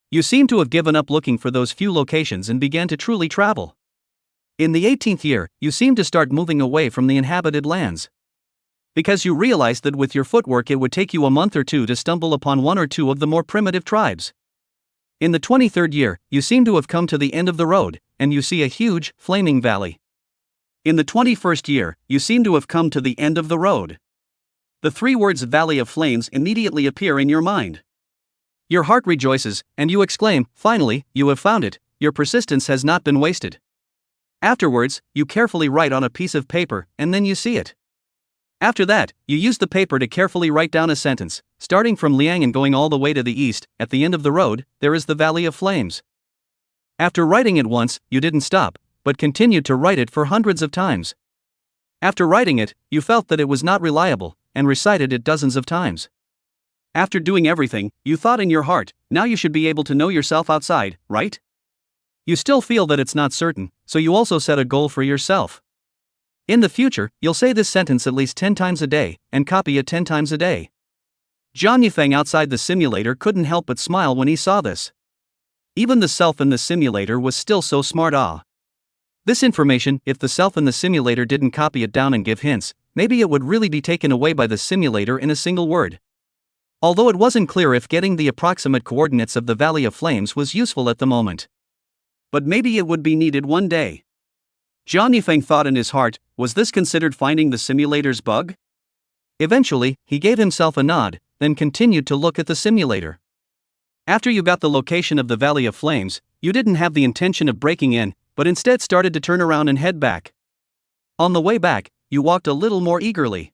You seem to have given up looking for those few locations and began to truly travel. In the 18th year, you seemed to start moving away from the inhabited lands. Because you realized that with your footwork it would take you a month or 2 to stumble upon 1 or 2 of the more primitive tribes. In the 23rd year, you seem to have come to the end of the road, and you see a huge, flaming valley. In the 21st year, you seem to have come to the end of the road. The 3 words Valley of Flames immediately appear in your mind. Your heart rejoices, and you exclaim, finally, you have found it, your persistence has not been wasted. Afterwards, you carefully write on a piece of paper, and then you see it. After that, you use the paper to carefully write down a sentence, starting from Liang and going all the way to the east. At the end of the road, there is the Valley of Flames. After writing it once, you didn't stop, but continued to write it for hundreds of times. After writing it, you felt that it was not reliable, and recited it dozens of times. After doing everything, you thought in your heart, now you should be able to know yourself outside, right? You still feel that it's not certain, so you also set a goal for yourself. In the future, you'll say this sentence at least 10 times a day, and copy it 10 times a day. Zhang Yifeng outside the simulator couldn't help but smile when he saw this. Even the self in the simulator was still so smart. This information, if the self in the simulator didn't copy it down and give hints, maybe it would really be taken away by the simulator in a single word. Although it wasn't clear if getting the approximate coordinates of the Valley of Flames was useful at the moment. But maybe it would be needed one day. Zhang Yifeng thought in his heart, was this considered finding the simulator's bug? Eventually, he gave himself a nod, then continued to look at the simulator. After you got the location of the Valley of Flames, you didn't have the intention of breaking in, but instead started to turn around and head back. On the way back, you walked a little more eagerly.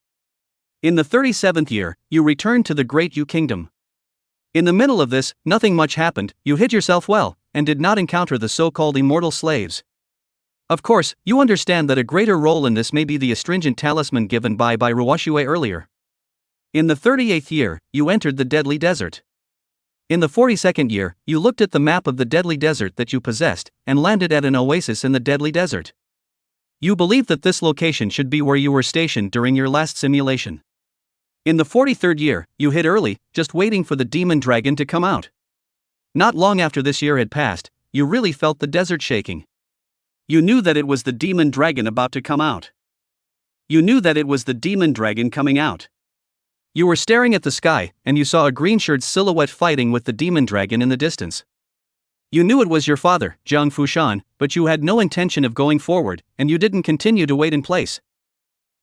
In the 37th year, you returned to the Great Yu Kingdom. In the middle of this, nothing much happened. You hid yourself well, and did not encounter the so-called immortal slaves. Of course, you understand that a greater role in this may be the astringent talisman given by Bairuwashue earlier. In the 38th year, you entered the Deadly Desert. In the 42nd year, you looked at the map of the Deadly Desert that you possessed, and landed at an oasis in the Deadly Desert. You believed that this location should be where you were stationed during your last simulation. In the 43rd year, you hid early, just waiting for the demon dragon to come out. Not long after this year had passed, you really felt the desert shaking. You knew that it was the demon dragon about to come out. You knew that it was the demon dragon coming out. You were staring at the sky, and you saw a green-shirted silhouette fighting with the demon dragon in the distance. You knew it was your father, Jiang Fushan, but you had no intention of going forward, and you didn't continue to wait in place.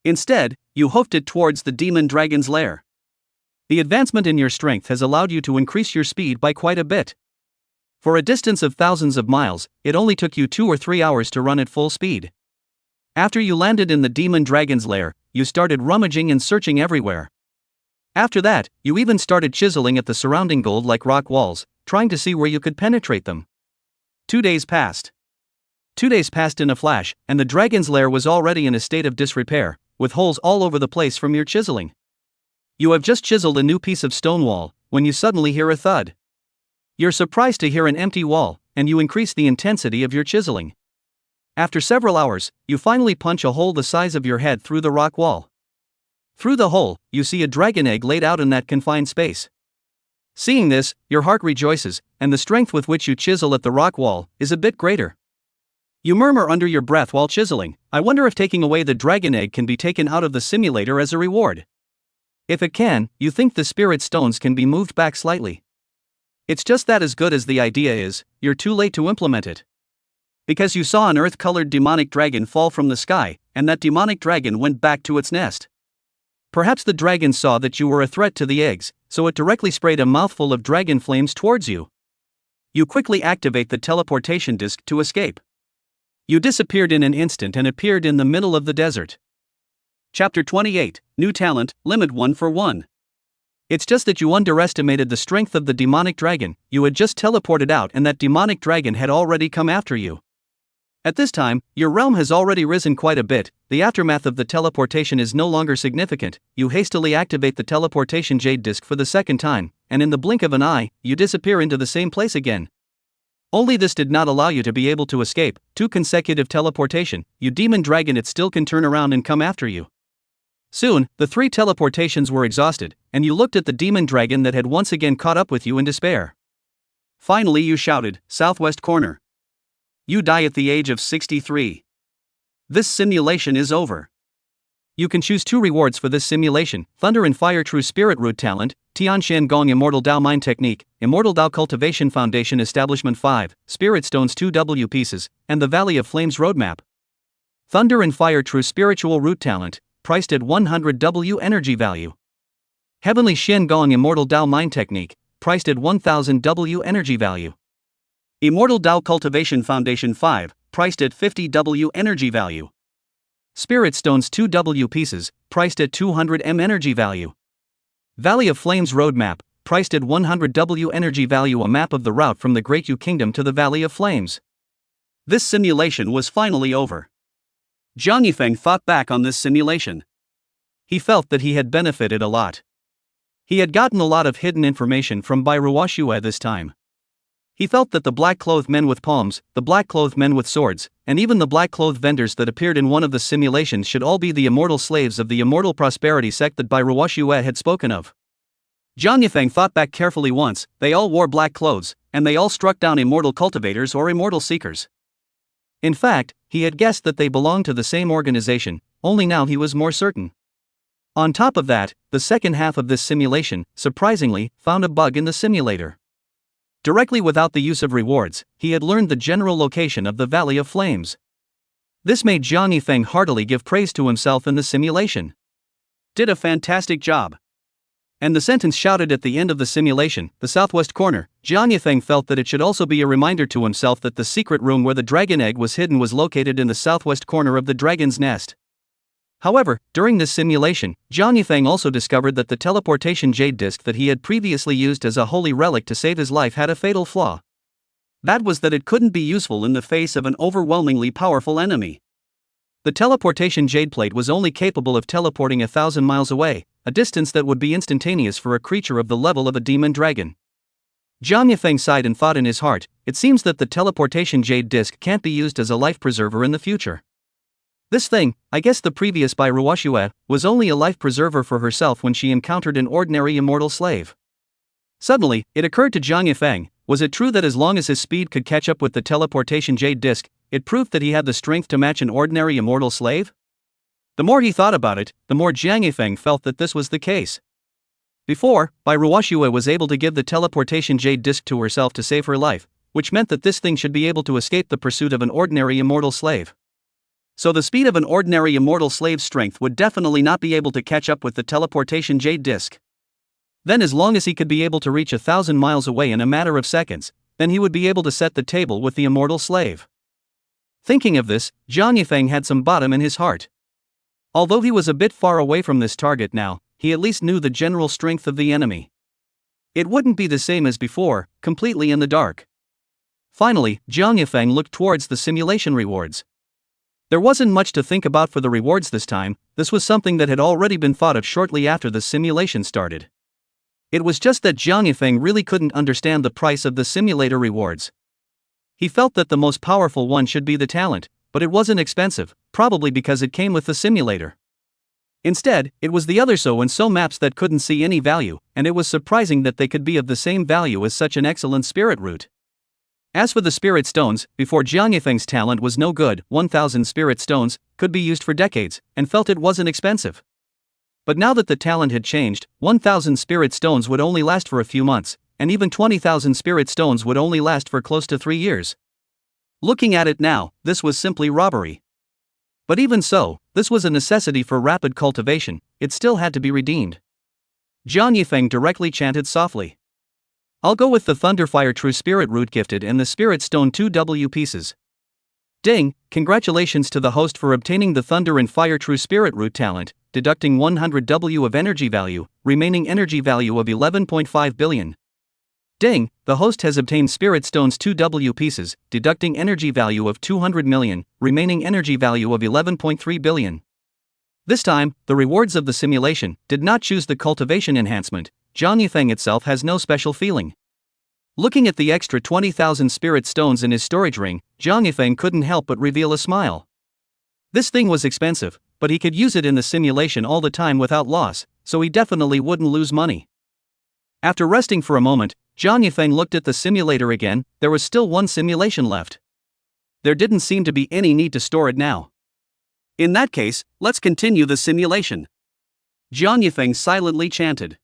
Instead, you hoofed it towards the demon dragon's lair. The advancement in your strength has allowed you to increase your speed by quite a bit. For a distance of thousands of miles, it only took you 2 or 3 hours to run at full speed. After you landed in the demon dragon's lair, you started rummaging and searching everywhere. After that, you even started chiseling at the surrounding gold-like rock walls, trying to see where you could penetrate them. 2 days passed. 2 days passed in a flash, and the dragon's lair was already in a state of disrepair, with holes all over the place from your chiseling. You have just chiseled a new piece of stone wall, when you suddenly hear a thud. You're surprised to hear an empty wall, and you increase the intensity of your chiseling. After several hours, you finally punch a hole the size of your head through the rock wall. Through the hole, you see a dragon egg laid out in that confined space. Seeing this, your heart rejoices, and the strength with which you chisel at the rock wall is a bit greater. You murmur under your breath while chiseling, I wonder if taking away the dragon egg can be taken out of the simulator as a reward. If it can, you think the spirit stones can be moved back slightly. It's just that as good as the idea is, you're too late to implement it. Because you saw an earth-colored demonic dragon fall from the sky, and that demonic dragon went back to its nest. Perhaps the dragon saw that you were a threat to the eggs, so it directly sprayed a mouthful of dragon flames towards you. You quickly activate the teleportation disc to escape. You disappeared in an instant and appeared in the middle of the desert. Chapter 28, New Talent, Limit 1 for 1. It's just that you underestimated the strength of the demonic dragon. You had just teleported out and that demonic dragon had already come after you. At this time, your realm has already risen quite a bit, the aftermath of the teleportation is no longer significant. You hastily activate the teleportation jade disc for the second time, and in the blink of an eye, you disappear into the same place again. Only this did not allow you to be able to escape 2 consecutive teleportation. You demon dragon, it still can turn around and come after you. Soon, the 3 teleportations were exhausted, and you looked at the demon dragon that had once again caught up with you in despair. Finally you shouted, "Southwest corner." You die at the age of 63. This simulation is over. You can choose 2 rewards for this simulation: Thunder and Fire True Spirit Root Talent, Tianshan Gong Immortal Dao Mind Technique, Immortal Dao Cultivation Foundation Establishment 5, Spirit Stones 2 W pieces, and the Valley of Flames Roadmap. Thunder and Fire True Spiritual Root Talent, priced at 100 W energy value. Heavenly Shen Gong Immortal Dao Mind Technique, priced at 1000 W energy value. Immortal Dao Cultivation Foundation 5, priced at 50 W energy value. Spirit Stones 2 W pieces, priced at 200 M energy value. Valley of Flames Roadmap, priced at 100 W energy value. A map of the route from the Great Yu Kingdom to the Valley of Flames. This simulation was finally over. Zhang Yifeng thought back on this simulation. He felt that he had benefited a lot. He had gotten a lot of hidden information from Bai Ruoxue this time. He felt that the black-clothed men with palms, the black-clothed men with swords, and even the black-clothed vendors that appeared in one of the simulations should all be the immortal slaves of the immortal prosperity sect that Bai Ruoxue had spoken of. Zhang Yifeng thought back carefully once. They all wore black clothes, and they all struck down immortal cultivators or immortal seekers. In fact, he had guessed that they belonged to the same organization, only now he was more certain. On top of that, the second half of this simulation, surprisingly, found a bug in the simulator. Directly without the use of rewards, he had learned the general location of the Valley of Flames. This made Zhang Yifeng heartily give praise to himself in the simulation. Did a fantastic job. And the sentence shouted at the end of the simulation, the southwest corner. Zhang Yifeng felt that it should also be a reminder to himself that the secret room where the dragon egg was hidden was located in the southwest corner of the dragon's nest. However, during this simulation, Zhang Yifeng also discovered that the teleportation jade disc that he had previously used as a holy relic to save his life had a fatal flaw. That was that it couldn't be useful in the face of an overwhelmingly powerful enemy. The teleportation jade plate was only capable of teleporting 1,000 miles away, a distance that would be instantaneous for a creature of the level of a demon dragon. Zhang Yifeng sighed and thought in his heart, it seems that the teleportation jade disc can't be used as a life preserver in the future. This thing, I guess the previous Bai Ruoxue, was only a life preserver for herself when she encountered an ordinary immortal slave. Suddenly, it occurred to Zhang Yifeng, was it true that as long as his speed could catch up with the teleportation jade disc, it proved that he had the strength to match an ordinary immortal slave? The more he thought about it, the more Zhang Yifeng felt that this was the case. Before, Bai Ruoxue was able to give the teleportation jade disc to herself to save her life, which meant that this thing should be able to escape the pursuit of an ordinary immortal slave. So the speed of an ordinary immortal slave's strength would definitely not be able to catch up with the teleportation jade disc. Then as long as he could be able to reach 1,000 miles away in a matter of seconds, then he would be able to set the table with the immortal slave. Thinking of this, Zhang Yifeng had some bottom in his heart. Although he was a bit far away from this target now, he at least knew the general strength of the enemy. It wouldn't be the same as before, completely in the dark. Finally, Zhang Yifeng looked towards the simulation rewards. There wasn't much to think about for the rewards this time. This was something that had already been thought of shortly after the simulation started. It was just that Zhang Yifeng really couldn't understand the price of the simulator rewards. He felt that the most powerful one should be the talent, but it wasn't expensive, probably because it came with the simulator. Instead, it was the other so and so maps that couldn't see any value, and it was surprising that they could be of the same value as such an excellent spirit root. As for the spirit stones, before Zhang Yifeng's talent was no good, 1,000 spirit stones could be used for decades, and felt it wasn't expensive. But now that the talent had changed, 1,000 spirit stones would only last for a few months, and even 20,000 spirit stones would only last for close to 3 years. Looking at it now, this was simply robbery. But even so, this was a necessity for rapid cultivation, it still had to be redeemed. Jiang Yifeng directly chanted softly. I'll go with the Thunderfire True Spirit Root gifted and the Spirit Stone 2W pieces. Ding, congratulations to the host for obtaining the Thunder and Fire True Spirit Root talent, deducting 100W of energy value, remaining energy value of 11.5 billion. Ding, the host has obtained Spirit Stones 2W pieces, deducting energy value of 200 million, remaining energy value of 11.3 billion. This time, the rewards of the simulation did not choose the cultivation enhancement. Jiang Yifeng itself has no special feeling. Looking at the extra 20,000 spirit stones in his storage ring, Jiang Yifeng couldn't help but reveal a smile. This thing was expensive, but he could use it in the simulation all the time without loss, so he definitely wouldn't lose money. After resting for a moment, Jiang Yifeng looked at the simulator again. There was still one simulation left. There didn't seem to be any need to store it now. In that case, let's continue the simulation. Jiang Yifeng silently chanted.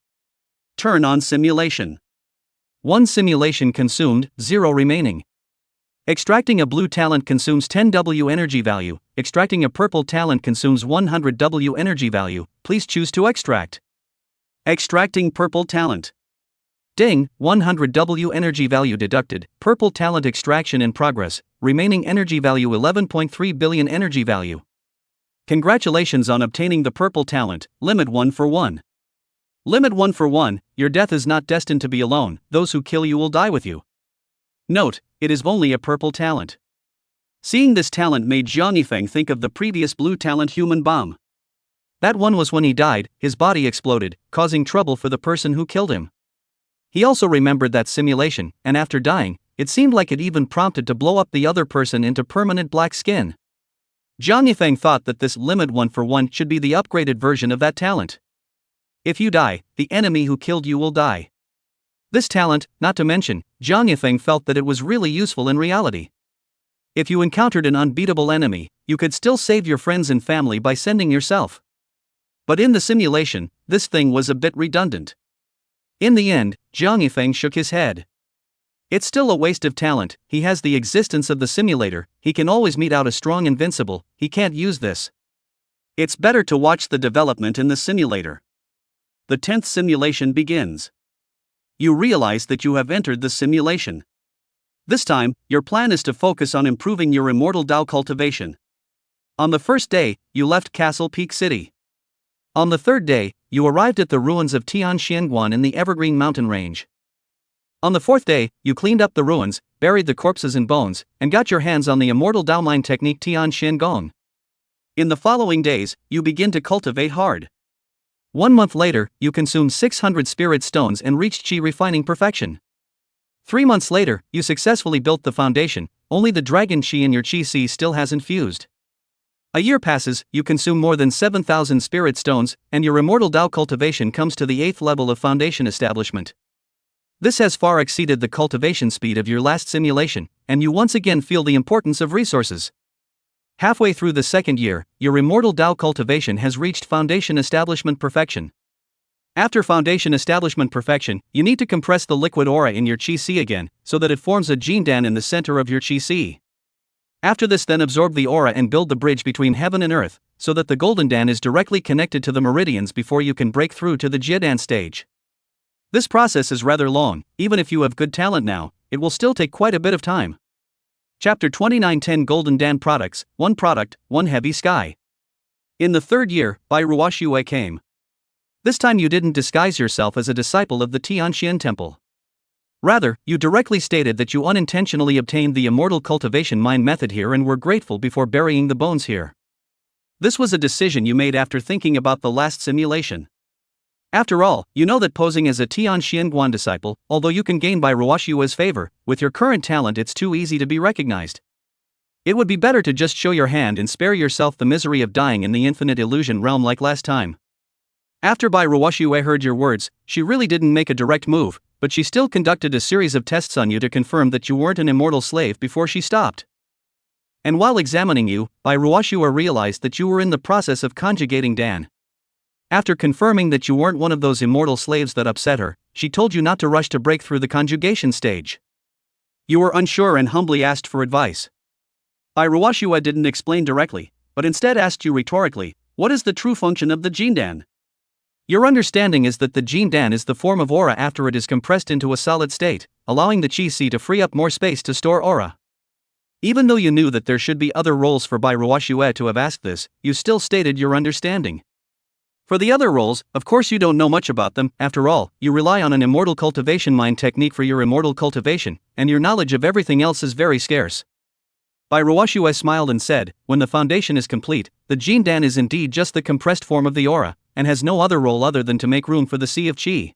Turn on simulation. 1 simulation consumed, 0 remaining. Extracting a blue talent consumes 10W energy value, extracting a purple talent consumes 100W energy value, please choose to extract. Extracting purple talent. Ding, 100W energy value deducted, purple talent extraction in progress, remaining energy value 11.3 billion energy value. Congratulations on obtaining the purple talent, limit 1 for 1. Limit 1 for 1, your death is not destined to be alone, those who kill you will die with you. Note, it is only a purple talent. Seeing this talent made Jiang Yifeng think of the previous blue talent human bomb. That one was when he died, his body exploded, causing trouble for the person who killed him. He also remembered that simulation, and after dying, it seemed like it even prompted to blow up the other person into permanent black skin. Jiang Yifeng thought that this limit 1 for 1 should be the upgraded version of that talent. If you die, the enemy who killed you will die. This talent, not to mention, Jiang Yifeng felt that it was really useful in reality. If you encountered an unbeatable enemy, you could still save your friends and family by sending yourself. But in the simulation, this thing was a bit redundant. In the end, Jiang Yifeng shook his head. It's still a waste of talent, he has the existence of the simulator, he can always meet out a strong invincible, he can't use this. It's better to watch the development in the simulator. The 10th simulation begins. You realize that you have entered the simulation. This time, your plan is to focus on improving your immortal Dao cultivation. On the first day, you left Castle Peak City. On the third day, you arrived at the ruins of Tianxianguan in the Evergreen Mountain Range. On the fourth day, you cleaned up the ruins, buried the corpses and bones, and got your hands on the immortal Dao Mind technique Tianxiangong. In the following days, you begin to cultivate hard. 1 month later, you consume 600 spirit stones and reached Qi refining perfection. 3 months later, you successfully built the foundation, only the dragon Qi in your Qi C still hasn't fused. A year passes, you consume more than 7,000 spirit stones, and your immortal Dao cultivation comes to the 8th level of foundation establishment. This has far exceeded the cultivation speed of your last simulation, and you once again feel the importance of resources. Halfway through the second year, your immortal Dao cultivation has reached foundation establishment perfection. After foundation establishment perfection, you need to compress the liquid aura in your Qi C again, so that it forms a Jindan in the center of your Qi C. After this, then absorb the aura and build the bridge between heaven and earth, so that the Golden Dan is directly connected to the meridians before you can break through to the Jiedan stage. This process is rather long, even if you have good talent now, it will still take quite a bit of time. Chapter 29 10 Golden Dan Products, 1 Product, 1 Heavy Sky. In the third year, Bai Ruoxue came. This time you didn't disguise yourself as a disciple of the Tianxian Temple. Rather, you directly stated that you unintentionally obtained the immortal cultivation mind method here and were grateful before burying the bones here. This was a decision you made after thinking about the last simulation. After all, you know that posing as a Tianxianguan disciple, although you can gain Bai Ruoxue's favor, with your current talent it's too easy to be recognized. It would be better to just show your hand and spare yourself the misery of dying in the infinite illusion realm like last time. After Bai Ruoxue heard your words, she really didn't make a direct move, but she still conducted a series of tests on you to confirm that you weren't an immortal slave before she stopped. And while examining you, Bai Ruoxue realized that you were in the process of conjugating Dan. After confirming that you weren't one of those immortal slaves that upset her, she told you not to rush to break through the conjugation stage. You were unsure and humbly asked for advice. Iruashua didn't explain directly, but instead asked you rhetorically, what is the true function of the Jindan? Your understanding is that the Jindan is the form of aura after it is compressed into a solid state, allowing the chi-si to free up more space to store aura. Even though you knew that there should be other roles for Iruashua to have asked this, you still stated your understanding. For the other roles, of course you don't know much about them. After all, you rely on an immortal cultivation mind technique for your immortal cultivation, and your knowledge of everything else is very scarce. Iruashua smiled and said, when the foundation is complete, the Jindan is indeed just the compressed form of the aura, and has no other role other than to make room for the sea of chi.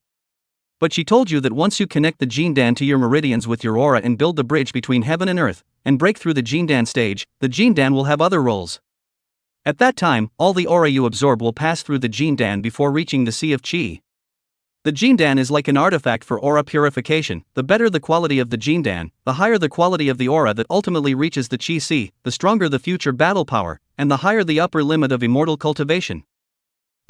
But she told you that once you connect the Jindan to your meridians with your aura and build the bridge between heaven and earth, and break through the Jindan stage, the Jindan will have other roles. At that time, all the aura you absorb will pass through the Jindan before reaching the sea of chi. The Jindan is like an artifact for aura purification. The better the quality of the Jindan, the higher the quality of the aura that ultimately reaches the chi-si, the stronger the future battle power, and the higher the upper limit of immortal cultivation.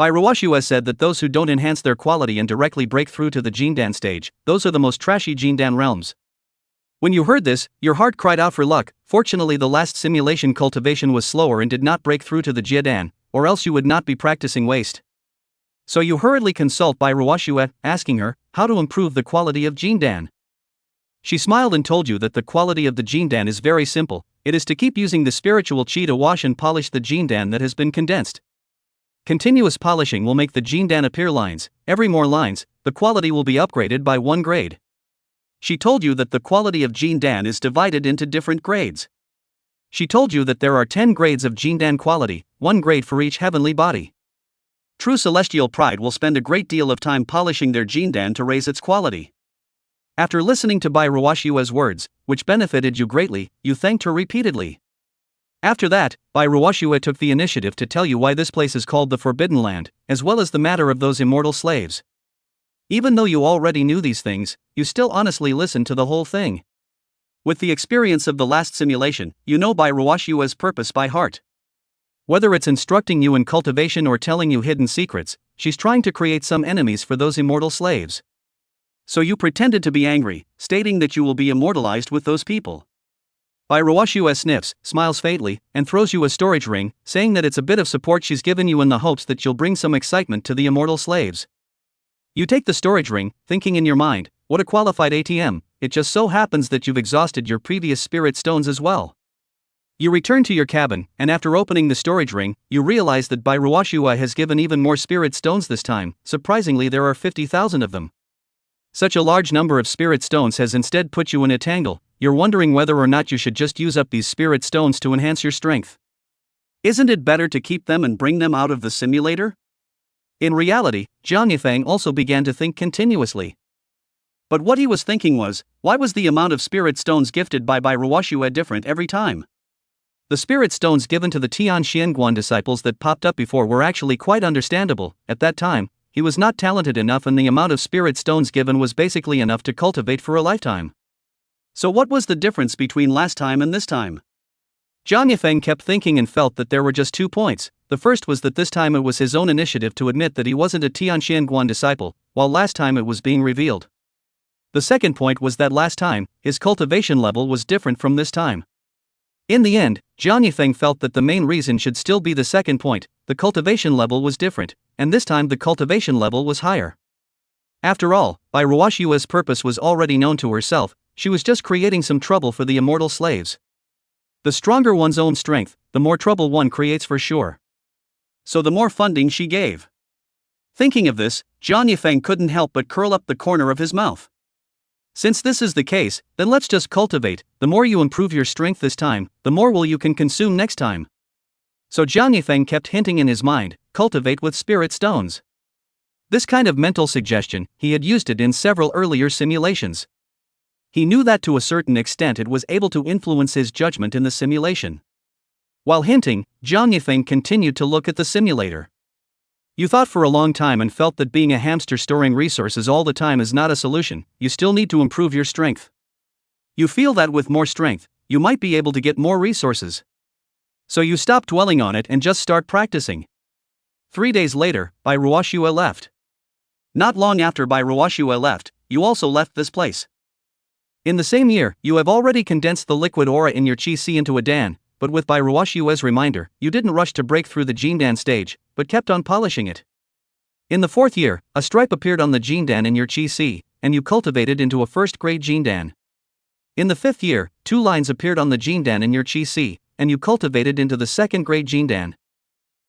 Iruashua said that those who don't enhance their quality and directly break through to the Jindan stage, those are the most trashy Jindan realms. When you heard this, your heart cried out for luck. Fortunately, the last simulation cultivation was slower and did not break through to the Jidan, or else you would not be practicing waste. So you hurriedly consult Iruashua, asking her how to improve the quality of Jindan. She smiled and told you that the quality of the Jindan is very simple. It is to keep using the spiritual chi to wash and polish the Jindan that has been condensed. Continuous polishing will make the Jindan appear lines. Every more lines, the quality will be upgraded by 1 grade. She told you that the quality of Jindan is divided into different grades. She told you that there are 10 grades of Jindan quality, 1 grade for each heavenly body. True celestial pride will spend a great deal of time polishing their Jindan to raise its quality. After listening to Iruashua's words, which benefited you greatly, you thanked her repeatedly. After that, Iruashua took the initiative to tell you why this place is called the Forbidden Land, as well as the matter of those immortal slaves. Even though you already knew these things, you still honestly listened to the whole thing. With the experience of the last simulation, you know Iruashua's purpose by heart. Whether it's instructing you in cultivation or telling you hidden secrets, she's trying to create some enemies for those immortal slaves. So you pretended to be angry, stating that you will be immortalized with those people. Iruashua sniffs, smiles faintly, and throws you a storage ring, saying that it's a bit of support she's given you in the hopes that you'll bring some excitement to the immortal slaves. You take the storage ring, thinking in your mind, what a qualified ATM, it just so happens that you've exhausted your previous spirit stones as well. You return to your cabin, and after opening the storage ring, you realize that Iruashua has given even more spirit stones this time. Surprisingly, there are 50,000 of them. Such a large number of spirit stones has instead put you in a tangle. You're wondering whether or not you should just use up these spirit stones to enhance your strength. Isn't it better to keep them and bring them out of the simulator? In reality, Jiang Yifeng also began to think continuously. But what he was thinking was, why was the amount of spirit stones gifted by Iruashua different every time? The spirit stones given to the Tian Xianguan disciples that popped up before were actually quite understandable. At that time, he was not talented enough and the amount of spirit stones given was basically enough to cultivate for a lifetime. So what was the difference between last time and this time? Jiang Yifeng kept thinking and felt that there were just 2 points. The first was that this time it was his own initiative to admit that he wasn't a Tianxianguan disciple, while last time it was being revealed. The second point was that last time, his cultivation level was different from this time. In the end, Jiang Yifeng felt that the main reason should still be the second point, the cultivation level was different, and this time the cultivation level was higher. After all, Iruashua's purpose was already known to herself. She was just creating some trouble for the immortal slaves. The stronger one's own strength, the more trouble one creates for sure. So the more funding she gave. Thinking of this, Jiang Yifeng couldn't help but curl up the corner of his mouth. Since this is the case, then let's just cultivate. The more you improve your strength this time, the more will you can consume next time. So Jiang Yifeng kept hinting in his mind, cultivate with spirit stones. This kind of mental suggestion, he had used it in several earlier simulations. He knew that to a certain extent it was able to influence his judgment in the simulation. While hinting, Jiang Yifeng continued to look at the simulator. You thought for a long time and felt that being a hamster storing resources all the time is not a solution. You still need to improve your strength. You feel that with more strength, you might be able to get more resources. So you stop dwelling on it and just start practicing. 3 days later, Iruashua left. Not long after Iruashua left, you also left this place. In the same year, you have already condensed the liquid aura in your chi-si into a dan. but with Bai Ruoshua's reminder, you didn't rush to break through the Jindan stage, but kept on polishing it. In the 4th year, a stripe appeared on the Jindan in your Chi Si, and you cultivated into a first-grade Jindan. In the 5th year, 2 lines appeared on the Jindan in your Chi Si, and you cultivated into the second-grade Jindan.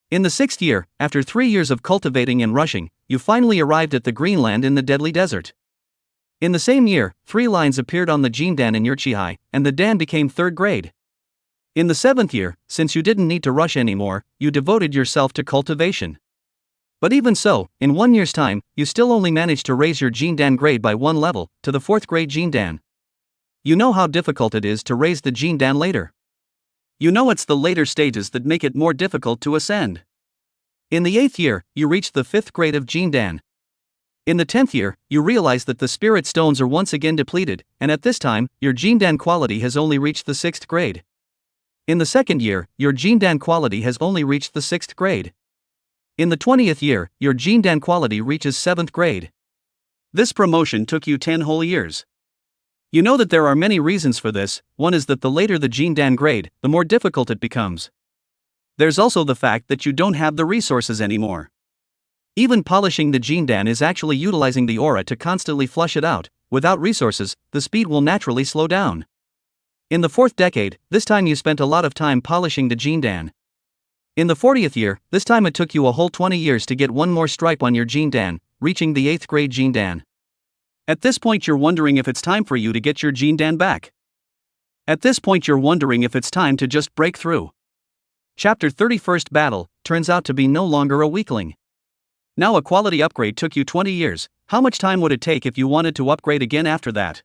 In the 6th year, after 3 years of cultivating and rushing, you finally arrived at the Greenland in the Deadly Desert. In the same year, 3 lines appeared on the Jindan in your Chihai, and the Dan became 3rd grade. In the 7th year, since you didn't need to rush anymore, you devoted yourself to cultivation. But even so, in 1 year's time, you still only managed to raise your Jindan grade by 1 level, to the 4th grade Jindan. You know how difficult it is to raise the Jindan later. You know it's the later stages that make it more difficult to ascend. In the 8th year, you reached the 5th grade of Jindan. In the 10th year, you realize that the spirit stones are once again depleted, and at this time, your Jindan quality has only reached the 6th grade. In the 2nd year, your Jindan quality has only reached the 6th grade. In the 20th year, your Jindan quality reaches 7th grade. This promotion took you 10 whole years. You know that there are many reasons for this. One is that the later the Jindan grade, the more difficult it becomes. There's also the fact that you don't have the resources anymore. Even polishing the Jindan is actually utilizing the aura to constantly flush it out. Without resources, the speed will naturally slow down. In the 4th decade, this time you spent a lot of time polishing the Jindan. In the 40th year, this time it took you a whole 20 years to get 1 more stripe on your Jindan, reaching the 8th grade Jindan. At this point you're wondering if it's time for you to get your Jindan back. At this point you're wondering if it's time to just break through. Chapter 31st Battle turns out to be no longer a weakling. Now a quality upgrade took you 20 years, how much time would it take if you wanted to upgrade again after that?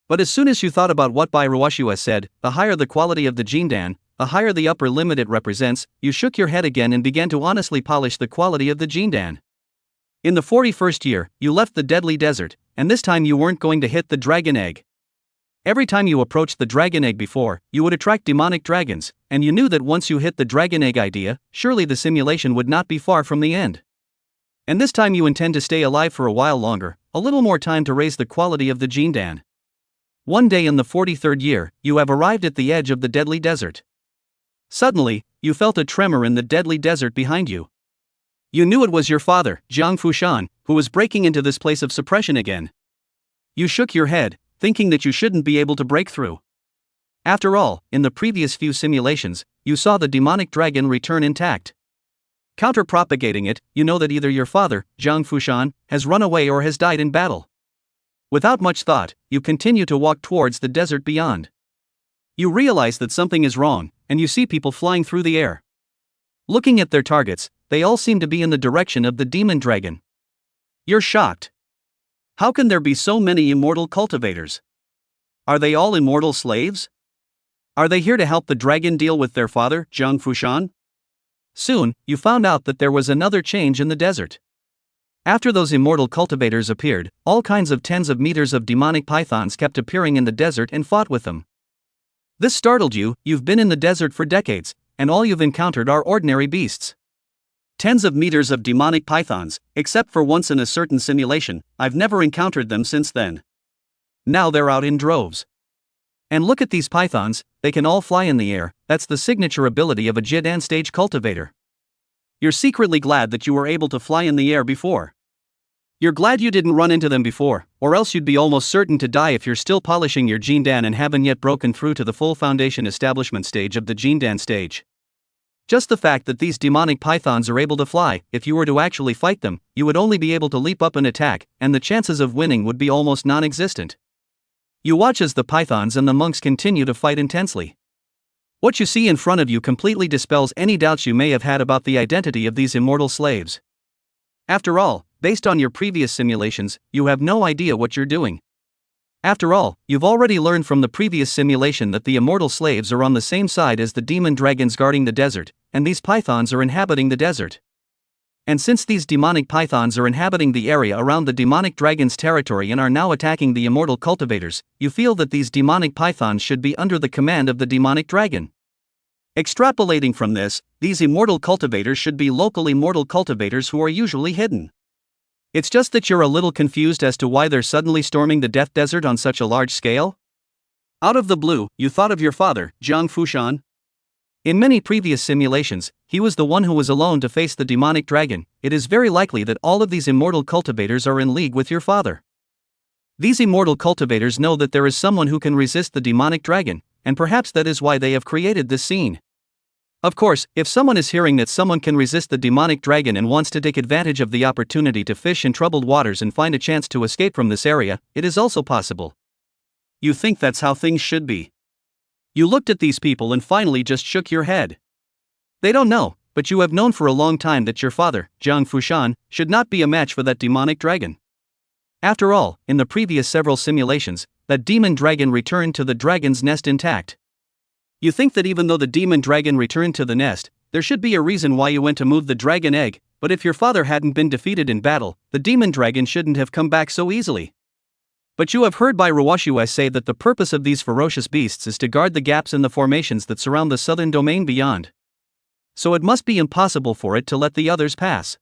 But as soon as you thought about what Bai Ruoshua said, the higher the quality of the Jindan, the higher the upper limit it represents, you shook your head again and began to honestly polish the quality of the Jindan. In the 41st year, you left the Deadly Desert, and this time you weren't going to hit the Dragon Egg. Every time you approached the Dragon Egg before, you would attract demonic dragons, and you knew that once you hit the Dragon Egg idea, surely the simulation would not be far from the end. And this time you intend to stay alive for a while longer, a little more time to raise the quality of the Jindan. One day in the 43rd year, you have arrived at the edge of the Deadly Desert. Suddenly, you felt a tremor in the Deadly Desert behind you. You knew it was your father, Jiang Fushan, who was breaking into this place of suppression again. You shook your head, thinking that you shouldn't be able to break through. After all, in the previous few simulations, you saw the demonic dragon return intact. Counter-propagating it, you know that either your father, Jiang Fushan, has run away or has died in battle. Without much thought, you continue to walk towards the desert beyond. You realize that something is wrong, and you see people flying through the air. Looking at their targets, they all seem to be in the direction of the demon dragon. You're shocked. How can there be so many immortal cultivators? Are they all immortal slaves? Are they here to help the dragon deal with their father, Jiang Fushan? Soon, you found out that there was another change in the desert. After those immortal cultivators appeared, all kinds of tens of meters of demonic pythons kept appearing in the desert and fought with them. This startled you. You've been in the desert for decades, and all you've encountered are ordinary beasts. Tens of meters of demonic pythons, except for once in a certain simulation, I've never encountered them since then. Now they're out in droves. And look at these pythons, they can all fly in the air. That's the signature ability of a Jidan stage cultivator. You're secretly glad that you were able to fly in the air before. You're glad you didn't run into them before, or else you'd be almost certain to die if you're still polishing your Jindan and haven't yet broken through to the full foundation establishment stage of the Jindan stage. Just the fact that these demonic pythons are able to fly, if you were to actually fight them, you would only be able to leap up and attack, and the chances of winning would be almost non-existent. You watch as the pythons and the monks continue to fight intensely. What you see in front of you completely dispels any doubts you may have had about the identity of these immortal slaves. After all, based on your previous simulations, you have no idea what you're doing. After all, you've already learned from the previous simulation that the immortal slaves are on the same side as the demon dragons guarding the desert, and these pythons are inhabiting the desert. And since these demonic pythons are inhabiting the area around the demonic dragon's territory and are now attacking the immortal cultivators, you feel that these demonic pythons should be under the command of the demonic dragon. Extrapolating from this, these immortal cultivators should be local immortal cultivators who are usually hidden. It's just that you're a little confused as to why they're suddenly storming the Death Desert on such a large scale? Out of the blue, you thought of your father, Jiang Fushan. In many previous simulations, he was the one who was alone to face the demonic dragon. It is very likely that all of these immortal cultivators are in league with your father. These immortal cultivators know that there is someone who can resist the demonic dragon, and perhaps that is why they have created this scene. Of course, if someone is hearing that someone can resist the demonic dragon and wants to take advantage of the opportunity to fish in troubled waters and find a chance to escape from this area, it is also possible. You think that's how things should be. You looked at these people and finally just shook your head. They don't know, but you have known for a long time that your father, Jiang Fushan, should not be a match for that demonic dragon. After all, in the previous several simulations, that demon dragon returned to the dragon's nest intact. You think that even though the demon dragon returned to the nest, there should be a reason why you went to move the dragon egg, but if your father hadn't been defeated in battle, the demon dragon shouldn't have come back so easily. But you have heard by Rawashu say that the purpose of these ferocious beasts is to guard the gaps in the formations that surround the southern domain beyond. So it must be impossible for it to let the others pass.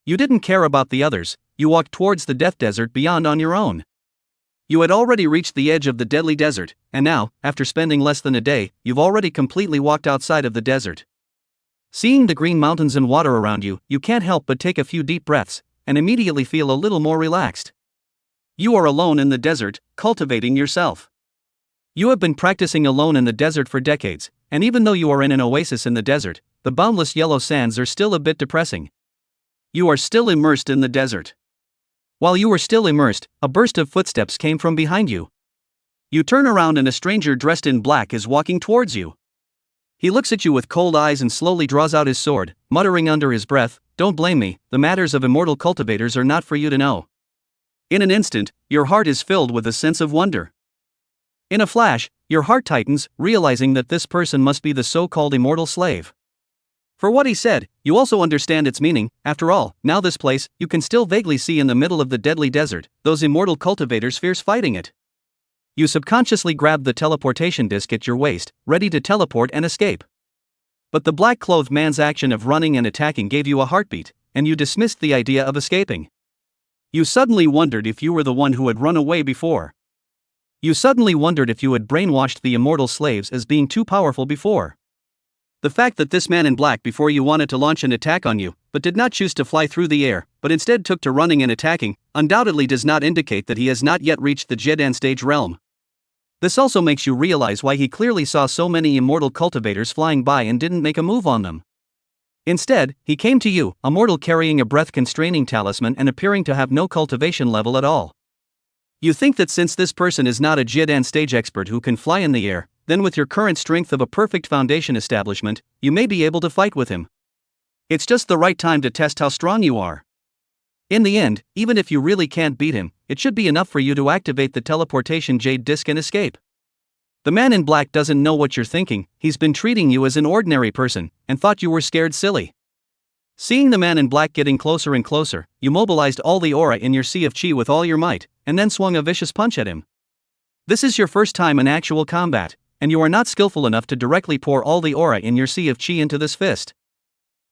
You didn't care about the others, you walked towards the death desert beyond on your own. You had already reached the edge of the deadly desert, and now, after spending less than a day, you've already completely walked outside of the desert. Seeing the green mountains and water around you, you can't help but take a few deep breaths, and immediately feel a little more relaxed. You are alone in the desert, cultivating yourself. You have been practicing alone in the desert for decades, and even though you are in an oasis in the desert, the boundless yellow sands are still a bit depressing. You are still immersed in the desert. While you were still immersed, a burst of footsteps came from behind you. You turn around and a stranger dressed in black is walking towards you. He looks at you with cold eyes and slowly draws out his sword, muttering under his breath, "Don't blame me, the matters of immortal cultivators are not for you to know." In an instant, your heart is filled with a sense of wonder. In a flash, your heart tightens, realizing that this person must be the so-called immortal slave. For what he said, you also understand its meaning. After all, now this place, you can still vaguely see in the middle of the deadly desert, those immortal cultivators fierce fighting it. You subconsciously grabbed the teleportation disc at your waist, ready to teleport and escape. But the black-clothed man's action of running and attacking gave you a heartbeat, and you dismissed the idea of escaping. You suddenly wondered if you were the one who had run away before. You suddenly wondered if you had brainwashed the immortal slaves as being too powerful before. The fact that this man in black before you wanted to launch an attack on you, but did not choose to fly through the air, but instead took to running and attacking, undoubtedly does not indicate that he has not yet reached the Jedan stage realm. This also makes you realize why he clearly saw so many immortal cultivators flying by and didn't make a move on them. Instead, he came to you, a mortal carrying a breath-constraining talisman and appearing to have no cultivation level at all. You think that since this person is not a Jedan stage expert who can fly in the air, then with your current strength of a perfect foundation establishment, you may be able to fight with him. It's just the right time to test how strong you are. In the end, even if you really can't beat him, it should be enough for you to activate the teleportation jade disc and escape. The man in black doesn't know what you're thinking, he's been treating you as an ordinary person, and thought you were scared silly. Seeing the man in black getting closer and closer, you mobilized all the aura in your sea of chi with all your might, and then swung a vicious punch at him. This is your first time in actual combat, and you are not skillful enough to directly pour all the aura in your sea of chi into this fist.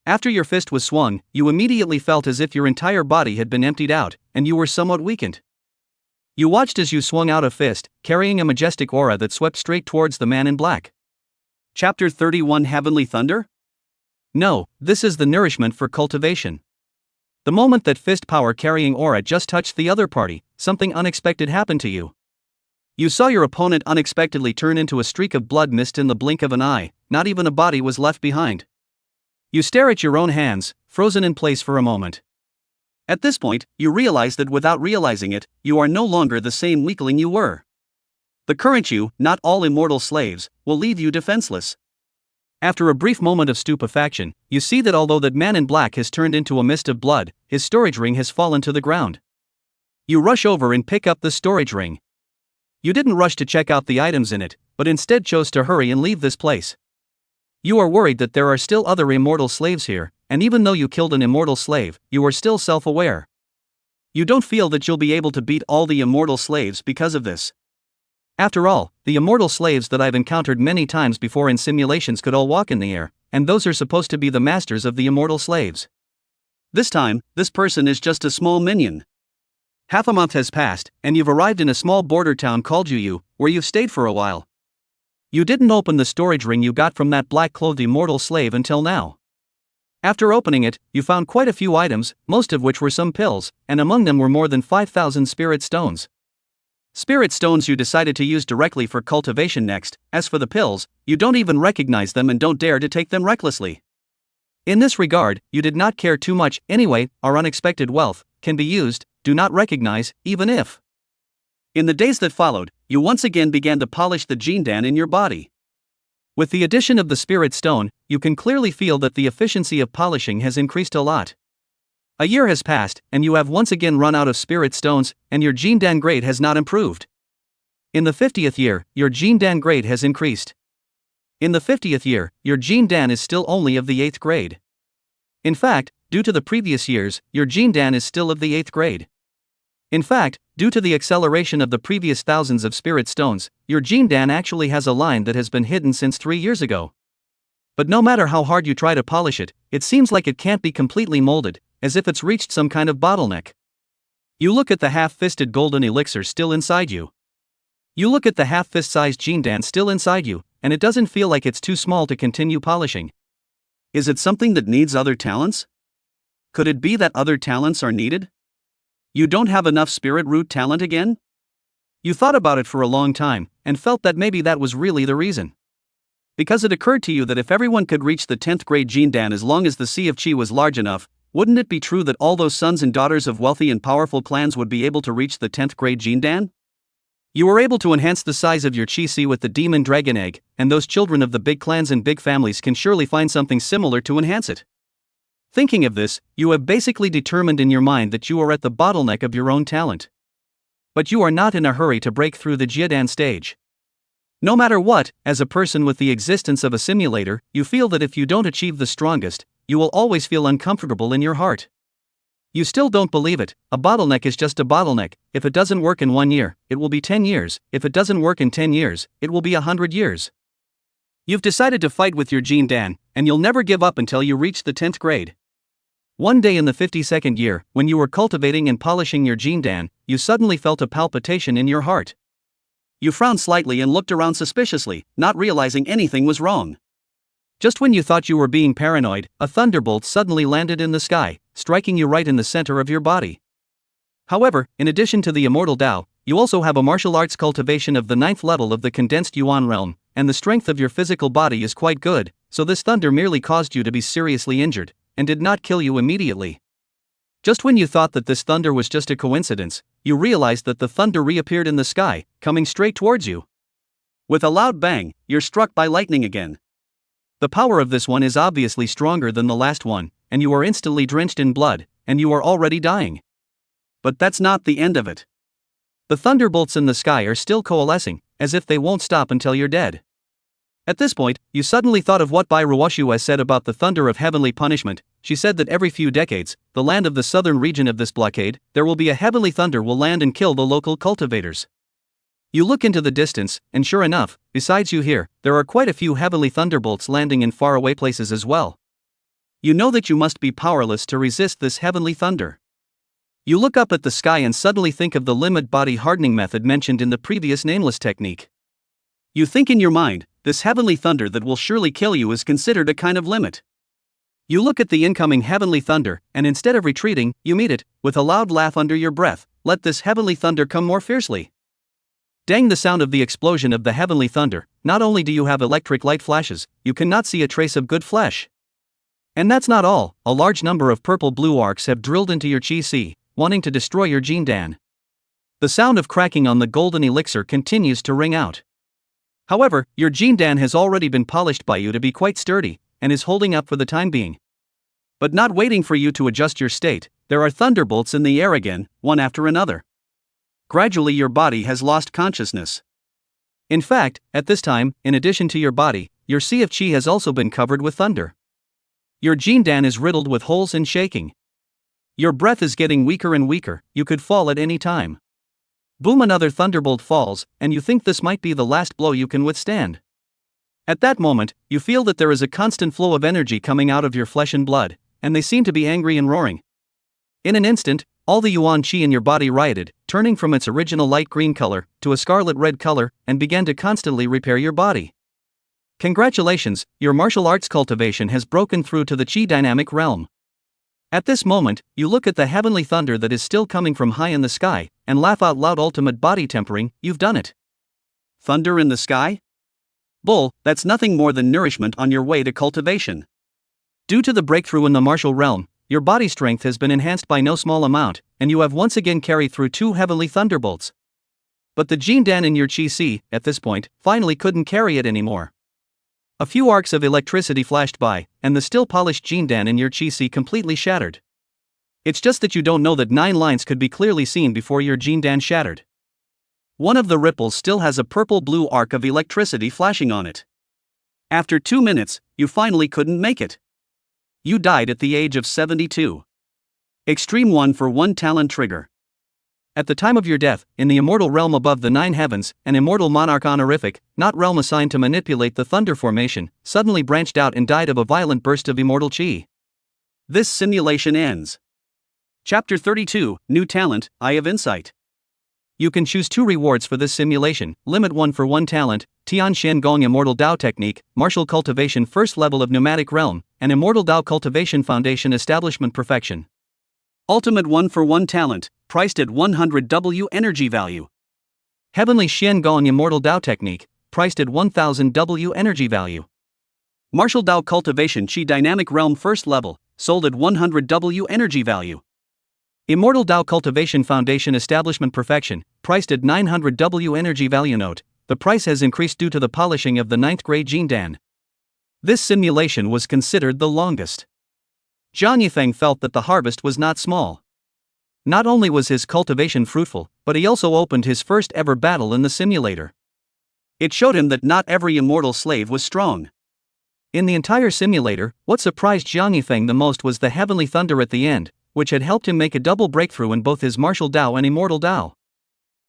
After your fist was swung, you immediately felt as if your entire body had been emptied out, and you were somewhat weakened. You watched as you swung out a fist, carrying a majestic aura that swept straight towards the man in black. Chapter 31 Heavenly Thunder? No, this is the nourishment for cultivation. The moment that fist power carrying aura just touched the other party, something unexpected happened to you. You saw your opponent unexpectedly turn into a streak of blood mist in the blink of an eye, not even a body was left behind. You stare at your own hands, frozen in place for a moment. At this point, you realize that without realizing it, you are no longer the same weakling you were. The current you, not all immortal slaves, will leave you defenseless. After a brief moment of stupefaction, you see that although that man in black has turned into a mist of blood, his storage ring has fallen to the ground. You rush over and pick up the storage ring. You didn't rush to check out the items in it, but instead chose to hurry and leave this place. You are worried that there are still other immortal slaves here, and even though you killed an immortal slave, you are still self-aware. You don't feel that you'll be able to beat all the immortal slaves because of this. After all, the immortal slaves that I've encountered many times before in simulations could all walk in the air, and those are supposed to be the masters of the immortal slaves. This time, this person is just a small minion. Half a month has passed, and you've arrived in a small border town called Juyu, where you've stayed for a while. You didn't open the storage ring you got from that black-clothed immortal slave until now. After opening it, you found quite a few items, most of which were some pills, and among them were more than 5,000 spirit stones. Spirit stones you decided to use directly for cultivation next. As for the pills, you don't even recognize them and don't dare to take them recklessly. In this regard, you did not care too much anyway. Our unexpected wealth can be used, do not recognize, even if. In the days that followed, you once again began to polish the jindan in your body. With the addition of the spirit stone, you can clearly feel that the efficiency of polishing has increased a lot. A year has passed, and you have once again run out of spirit stones, and your jindan grade has not improved. In the 50th year, your jindan grade has increased. In the 50th year, your jindan is still only of the 8th grade. In fact, due to the previous years, your jindan is still of the 8th grade. In fact, due to the acceleration of the previous thousands of spirit stones, your jindan actually has a line that has been hidden since 3 years ago. But no matter how hard you try to polish it, it seems like it can't be completely molded, as if it's reached some kind of bottleneck. You look at the half-fisted golden elixir still inside you. You look at the half-fist-sized jindan still inside you, and it doesn't feel like it's too small to continue polishing. Is it something that needs other talents? Could it be that other talents are needed? You don't have enough spirit root talent again? You thought about it for a long time, and felt that maybe that was really the reason. Because it occurred to you that if everyone could reach the 10th grade jindan as long as the sea of chi was large enough, wouldn't it be true that all those sons and daughters of wealthy and powerful clans would be able to reach the 10th grade jindan? You were able to enhance the size of your chi si with the demon dragon egg, and those children of the big clans and big families can surely find something similar to enhance it. Thinking of this, you have basically determined in your mind that you are at the bottleneck of your own talent. But you are not in a hurry to break through the jidan stage. No matter what, as a person with the existence of a simulator, you feel that if you don't achieve the strongest, you will always feel uncomfortable in your heart. You still don't believe it. A bottleneck is just a bottleneck. If it doesn't work in 1 year, it will be 10 years. If it doesn't work in 10 years, it will be 100 years. You've decided to fight with your jindan, and you'll never give up until you reach the 10th grade. One day in the 52nd year, when you were cultivating and polishing your jindan, you suddenly felt a palpitation in your heart. You frowned slightly and looked around suspiciously, not realizing anything was wrong. Just when you thought you were being paranoid, a thunderbolt suddenly landed in the sky, striking you right in the center of your body. However, in addition to the immortal Tao, you also have a martial arts cultivation of the 9th level of the condensed Yuan realm, and the strength of your physical body is quite good, so this thunder merely caused you to be seriously injured, and did not kill you immediately. Just when you thought that this thunder was just a coincidence, you realized that the thunder reappeared in the sky, coming straight towards you. With a loud bang, you're struck by lightning again. The power of this one is obviously stronger than the last one, and you are instantly drenched in blood, and you are already dying. But that's not the end of it. The thunderbolts in the sky are still coalescing, as if they won't stop until you're dead. At this point, you suddenly thought of what Bai Ruoshua said about the thunder of heavenly punishment. She said that every few decades, the land of the southern region of this blockade, there will be a heavenly thunder will land and kill the local cultivators. You look into the distance, and sure enough, besides you here, there are quite a few heavenly thunderbolts landing in faraway places as well. You know that you must be powerless to resist this heavenly thunder. You look up at the sky and suddenly think of the limit body hardening method mentioned in the previous nameless technique. You think in your mind, this heavenly thunder that will surely kill you is considered a kind of limit. You look at the incoming heavenly thunder, and instead of retreating, you meet it, with a loud laugh under your breath. Let this heavenly thunder come more fiercely. Dang the sound of the explosion of the heavenly thunder, not only do you have electric light flashes, you cannot see a trace of good flesh. And that's not all, a large number of purple-blue arcs have drilled into your chi si, wanting to destroy your jindan. The sound of cracking on the golden elixir continues to ring out. However, your jindan has already been polished by you to be quite sturdy, and is holding up for the time being. But not waiting for you to adjust your state, there are thunderbolts in the air again, one after another. Gradually your body has lost consciousness. In fact, at this time, in addition to your body, your sea of chi has also been covered with thunder. Your jindan is riddled with holes and shaking. Your breath is getting weaker and weaker, you could fall at any time. Boom, another thunderbolt falls, and you think this might be the last blow you can withstand. At that moment, you feel that there is a constant flow of energy coming out of your flesh and blood, and they seem to be angry and roaring. In an instant, all the yuan chi in your body rioted, turning from its original light green color to a scarlet red color, and began to constantly repair your body. Congratulations, your martial arts cultivation has broken through to the chi dynamic realm. At this moment, you look at the heavenly thunder that is still coming from high in the sky, and laugh out loud. Ultimate body tempering, you've done it. Thunder in the sky? Bull, that's nothing more than nourishment on your way to cultivation. Due to the breakthrough in the martial realm, your body strength has been enhanced by no small amount, and you have once again carried through 2 heavenly thunderbolts. But the Jindan in your Chi-Si, at this point, finally couldn't carry it anymore. A few arcs of electricity flashed by, and the still polished Jindan in your Chi-Si completely shattered. It's just that you don't know that 9 lines could be clearly seen before your Jindan shattered. One of the ripples still has a purple-blue arc of electricity flashing on it. After 2 minutes, you finally couldn't make it. You died at the age of 72. Extreme 1 for 1 talent trigger. At the time of your death, in the immortal realm above the 9 heavens, an immortal monarch honorific, not realm assigned to manipulate the thunder formation, suddenly branched out and died of a violent burst of immortal chi. This simulation ends. Chapter 32, New Talent, Eye of Insight. You can choose 2 rewards for this simulation, limit 1 for 1 talent, Tian Shen Gong Immortal Dao Technique, Martial Cultivation First Level of Pneumatic Realm, and Immortal Dao Cultivation Foundation Establishment Perfection. Ultimate 1 for 1 talent, priced at 100 W energy value. Heavenly Shen Gong Immortal Dao Technique, priced at 1000 W energy value. Martial Dao Cultivation Chi Dynamic Realm First Level, sold at 100 W energy value. Immortal Dao Cultivation Foundation Establishment Perfection, priced at 900 W energy value. Note, the price has increased due to the polishing of the 9th grade Jindan. This simulation was considered the longest. Jiang Yifeng felt that the harvest was not small. Not only was his cultivation fruitful, but he also opened his first ever battle in the simulator. It showed him that not every immortal slave was strong. In the entire simulator, what surprised Jiang Yifeng the most was the heavenly thunder at the end, which had helped him make a double breakthrough in both his martial Dao and immortal Dao.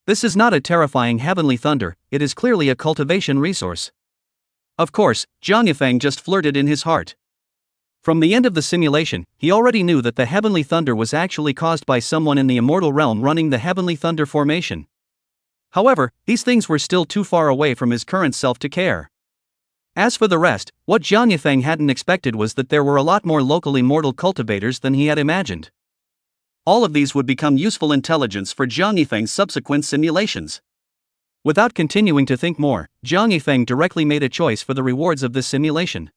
This is not a terrifying heavenly thunder, it is clearly a cultivation resource. Of course, Jiang Yifeng just flirted in his heart. From the end of the simulation, he already knew that the heavenly thunder was actually caused by someone in the immortal realm running the heavenly thunder formation. However, these things were still too far away from his current self to care. As for the rest, what Jiang Yifeng hadn't expected was that there were a lot more local immortal cultivators than he had imagined. All of these would become useful intelligence for Jiang Yifeng's subsequent simulations. Without continuing to think more, Jiang Yifeng directly made a choice for the rewards of this simulation.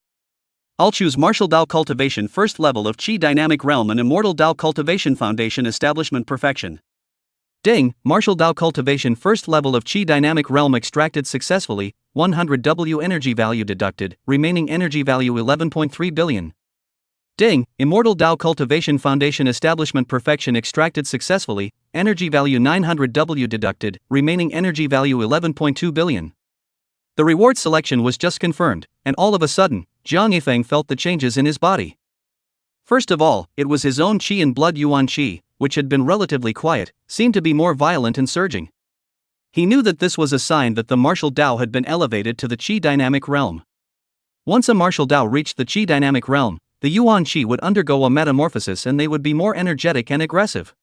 I'll choose Martial Dao Cultivation First Level of Chi Dynamic Realm and Immortal Dao Cultivation Foundation Establishment Perfection. Ding, Martial Dao Cultivation First Level of Chi Dynamic Realm extracted successfully, 100 W energy value deducted, remaining energy value 11.3 billion. Ding, Immortal Dao Cultivation Foundation Establishment Perfection extracted successfully, energy value 900 W deducted, remaining energy value 11.2 billion. The reward selection was just confirmed, and all of a sudden, Jiang Yifeng felt the changes in his body. First of all, it was his own Qi and blood Yuan Qi, which had been relatively quiet, seemed to be more violent and surging. He knew that this was a sign that the martial Dao had been elevated to the Qi dynamic realm. Once a martial Dao reached the Qi dynamic realm, the Yuan Qi would undergo a metamorphosis and they would be more energetic and aggressive.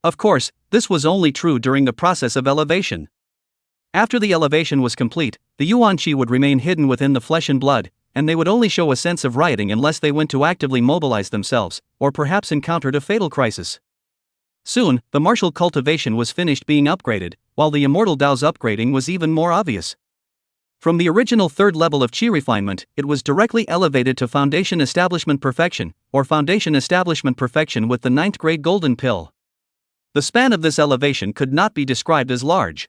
Of course, this was only true during the process of elevation. After the elevation was complete, the Yuan Qi would remain hidden within the flesh and blood, and they would only show a sense of rioting unless they went to actively mobilize themselves, or perhaps encountered a fatal crisis. Soon, the martial cultivation was finished being upgraded, while the immortal Dao's upgrading was even more obvious. From the original 3rd level of Qi refinement, it was directly elevated to Foundation Establishment Perfection, or Foundation Establishment Perfection with the 9th grade Golden Pill. The span of this elevation could not be described as large.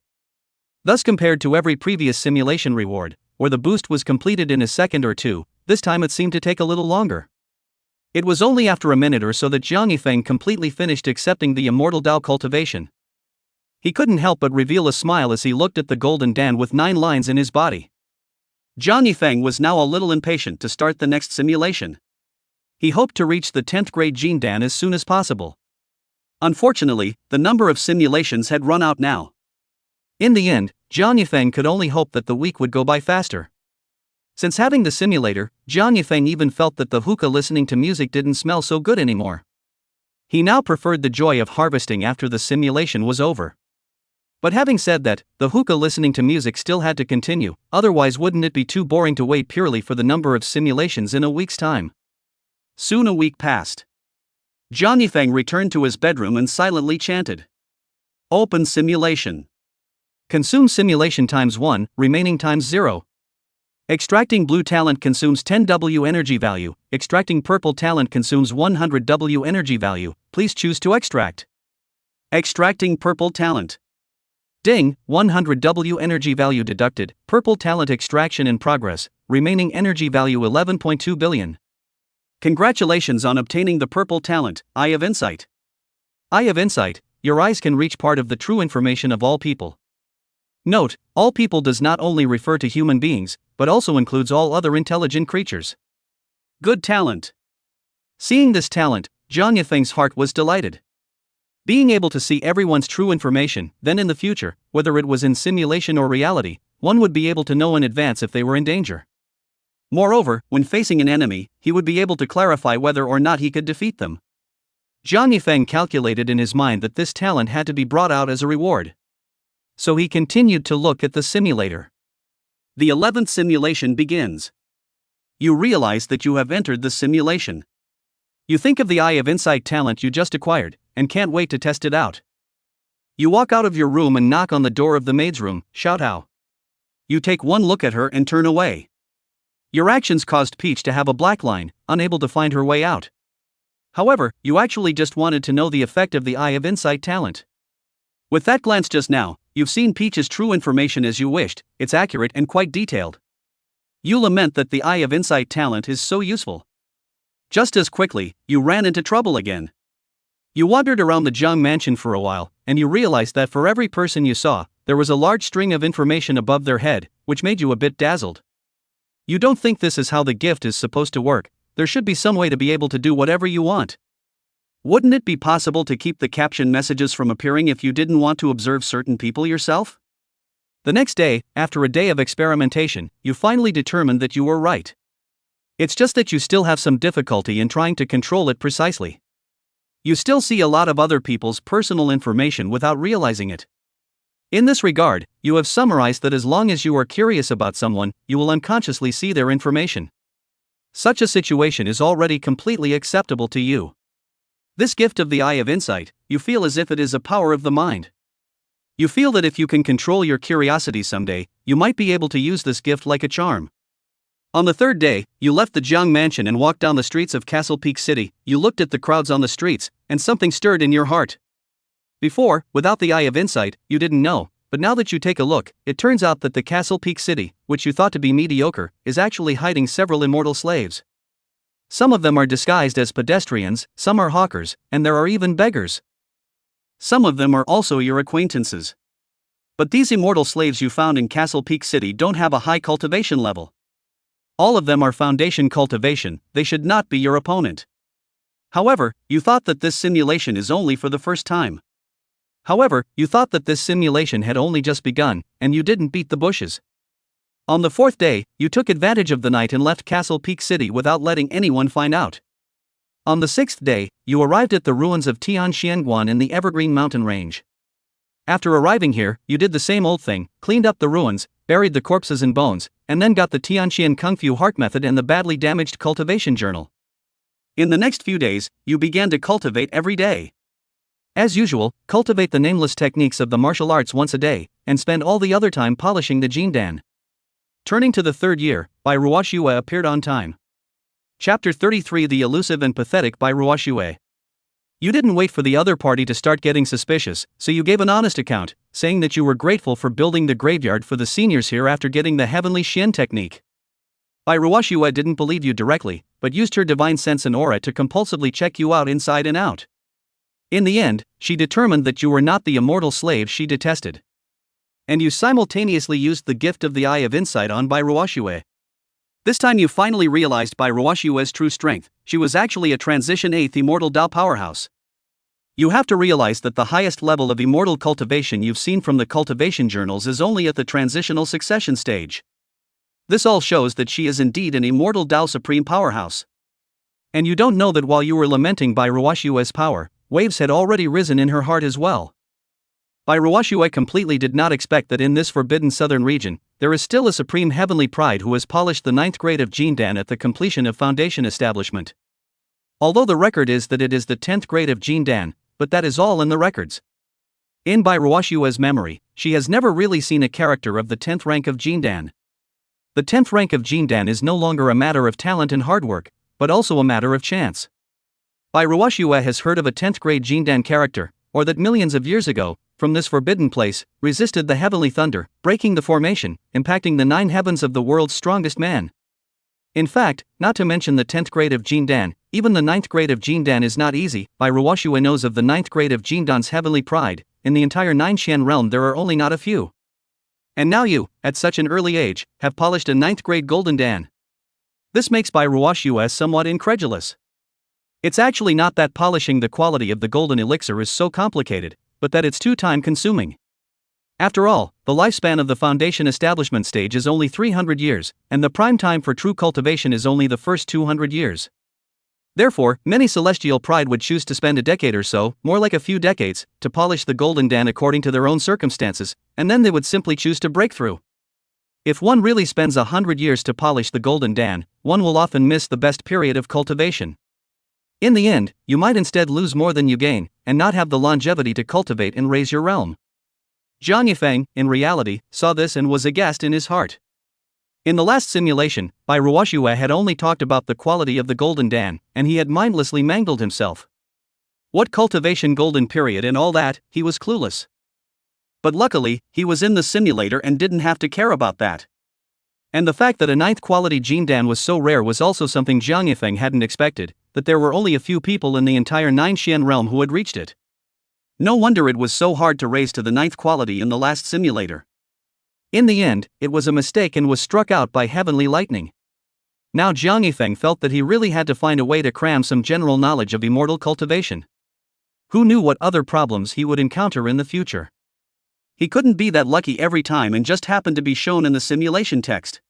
Thus, compared to every previous simulation reward, where the boost was completed in a second or two, this time it seemed to take a little longer. It was only after a minute or so that Jiang Yifeng completely finished accepting the Immortal Dao cultivation. He couldn't help but reveal a smile as he looked at the golden Dan with 9 lines in his body. Jiang Yifeng was now a little impatient to start the next simulation. He hoped to reach the 10th grade Jindan as soon as possible. Unfortunately, the number of simulations had run out now. In the end, Jiang Yifeng could only hope that the week would go by faster. Since having the simulator, Jiang Yifeng even felt that the hookah listening to music didn't smell so good anymore. He now preferred the joy of harvesting after the simulation was over. But having said that, the hookah listening to music still had to continue, otherwise wouldn't it be too boring to wait purely for the number of simulations in a week's time? Soon a week passed. Jiang Yifeng returned to his bedroom and silently chanted. Open simulation. Consume simulation times 1, remaining times 0. Extracting blue talent consumes 10W energy value, extracting purple talent consumes 100W energy value, please choose to extract. Extracting purple talent. Ding, 100W energy value deducted, purple talent extraction in progress, remaining energy value 11.2 billion. Congratulations on obtaining the purple talent, Eye of Insight. Eye of Insight, your eyes can reach part of the true information of all people. Note, all people does not only refer to human beings, but also includes all other intelligent creatures. Good talent. Seeing this talent, Jiang Yifeng's heart was delighted. Being able to see everyone's true information, then in the future, whether it was in simulation or reality, one would be able to know in advance if they were in danger. Moreover, when facing an enemy, he would be able to clarify whether or not he could defeat them. Jiang Yifeng calculated in his mind that this talent had to be brought out as a reward. So he continued to look at the simulator. The 11th simulation begins. You realize that you have entered the simulation. You think of the Eye of Insight talent you just acquired, and can't wait to test it out. You walk out of your room and knock on the door of the maid's room, shout how. You take one look at her and turn away. Your actions caused Peach to have a black line, unable to find her way out. However, you actually just wanted to know the effect of the Eye of Insight talent. With that glance just now, you've seen Peach's true information as you wished, it's accurate and quite detailed. You lament that the Eye of Insight talent is so useful. Just as quickly, you ran into trouble again. You wandered around the Jiang mansion for a while, and you realized that for every person you saw, there was a large string of information above their head, which made you a bit dazzled. You don't think this is how the gift is supposed to work, there should be some way to be able to do whatever you want. Wouldn't it be possible to keep the caption messages from appearing if you didn't want to observe certain people yourself? The next day, after a day of experimentation, you finally determined that you were right. It's just that you still have some difficulty in trying to control it precisely. You still see a lot of other people's personal information without realizing it. In this regard, you have summarized that as long as you are curious about someone, you will unconsciously see their information. Such a situation is already completely acceptable to you. This gift of the Eye of Insight, you feel as if it is a power of the mind. You feel that if you can control your curiosity someday, you might be able to use this gift like a charm. On the third day, you left the Jiang mansion and walked down the streets of Castle Peak City. You looked at the crowds on the streets, and something stirred in your heart. Before, without the Eye of Insight, you didn't know, but now that you take a look, it turns out that the Castle Peak City, which you thought to be mediocre, is actually hiding several immortal slaves. Some of them are disguised as pedestrians, some are hawkers, and there are even beggars. Some of them are also your acquaintances. But these immortal slaves you found in Castle Peak City don't have a high cultivation level. All of them are foundation cultivation, they should not be your opponent. However, you thought that this simulation is only for the first time. However, you thought that this simulation had only just begun, and you didn't beat the bushes. On the fourth day, you took advantage of the night and left Castle Peak City without letting anyone find out. On the sixth day, you arrived at the ruins of Tianxianguan in the Evergreen Mountain Range. After arriving here, you did the same old thing, cleaned up the ruins, buried the corpses and bones, and then got the Tianxian Kung Fu Heart Method and the badly damaged Cultivation Journal. In the next few days, you began to cultivate every day. As usual, cultivate the nameless techniques of the martial arts once a day, and spend all the other time polishing the Jindan. Turning to the third year, by Ruoxue appeared on time. Chapter 33 The Elusive and Pathetic by Ruoxue. You didn't wait for the other party to start getting suspicious, so you gave an honest account, saying that you were grateful for building the graveyard for the seniors here after getting the Heavenly Xian technique. Bai Ruoxue didn't believe you directly, but used her divine sense and aura to compulsively check you out inside and out. In the end, she determined that you were not the immortal slave she detested. And you simultaneously used the gift of the Eye of Insight on Bai Ruoxue. This time you finally realized Bai Ruoxue's true strength, she was actually a transition 8th immortal Dao powerhouse. You have to realize that the highest level of immortal cultivation you've seen from the cultivation journals is only at the transitional succession stage. This all shows that she is indeed an immortal Dao supreme powerhouse. And you don't know that while you were lamenting Bai Ruoxue's power, waves had already risen in her heart as well. Bai Ruoxue completely did not expect that in this forbidden southern region, there is still a supreme heavenly pride who has polished the 9th grade of Jindan at the completion of foundation establishment. Although the record is that it is the 10th grade of Jindan, but that is all in the records. In Bai Ruoxue's memory, she has never really seen a character of the 10th rank of Jindan. The 10th rank of Jindan is no longer a matter of talent and hard work, but also a matter of chance. Bai Ruoxue has heard of a 10th grade Jindan character, or that millions of years ago, from this forbidden place, resisted the heavenly thunder, breaking the formation, impacting the 9 heavens of the world's strongest man. In fact, not to mention the 10th grade of Jindan, even the 9th grade of Jindan is not easy. Bai Ruoxue knows of the 9th grade of Jindan's heavenly pride. In the entire 9 Xian realm there are only not a few. And now you, at such an early age, have polished a 9th grade golden dan. This makes Bai Ruoxue somewhat incredulous. It's actually not that polishing the quality of the golden elixir is so complicated, but that it's too time consuming. After all, the lifespan of the foundation establishment stage is only 300 years, and the prime time for true cultivation is only the first 200 years. Therefore, many celestial pride would choose to spend a decade or so, more like a few decades, to polish the golden dan according to their own circumstances, and then they would simply choose to break through. If one really spends 100 years to polish the golden dan, one will often miss the best period of cultivation. In the end, you might instead lose more than you gain, and not have the longevity to cultivate and raise your realm. Jiang Yifeng, in reality, saw this and was aghast in his heart. In the last simulation, Bai Ruoxue had only talked about the quality of the golden dan, and he had mindlessly mangled himself. What cultivation golden period and all that, he was clueless. But luckily, he was in the simulator and didn't have to care about that. And the fact that a 9th quality Jindan was so rare was also something Jiang Yifeng hadn't expected, that there were only a few people in the entire 9 Xian realm who had reached it. No wonder it was so hard to raise to the 9th quality in the last simulator. In the end, it was a mistake and was struck out by heavenly lightning. Now Jiang Yifeng felt that he really had to find a way to cram some general knowledge of immortal cultivation. Who knew what other problems he would encounter in the future? He couldn't be that lucky every time and just happened to be shown in the simulation text.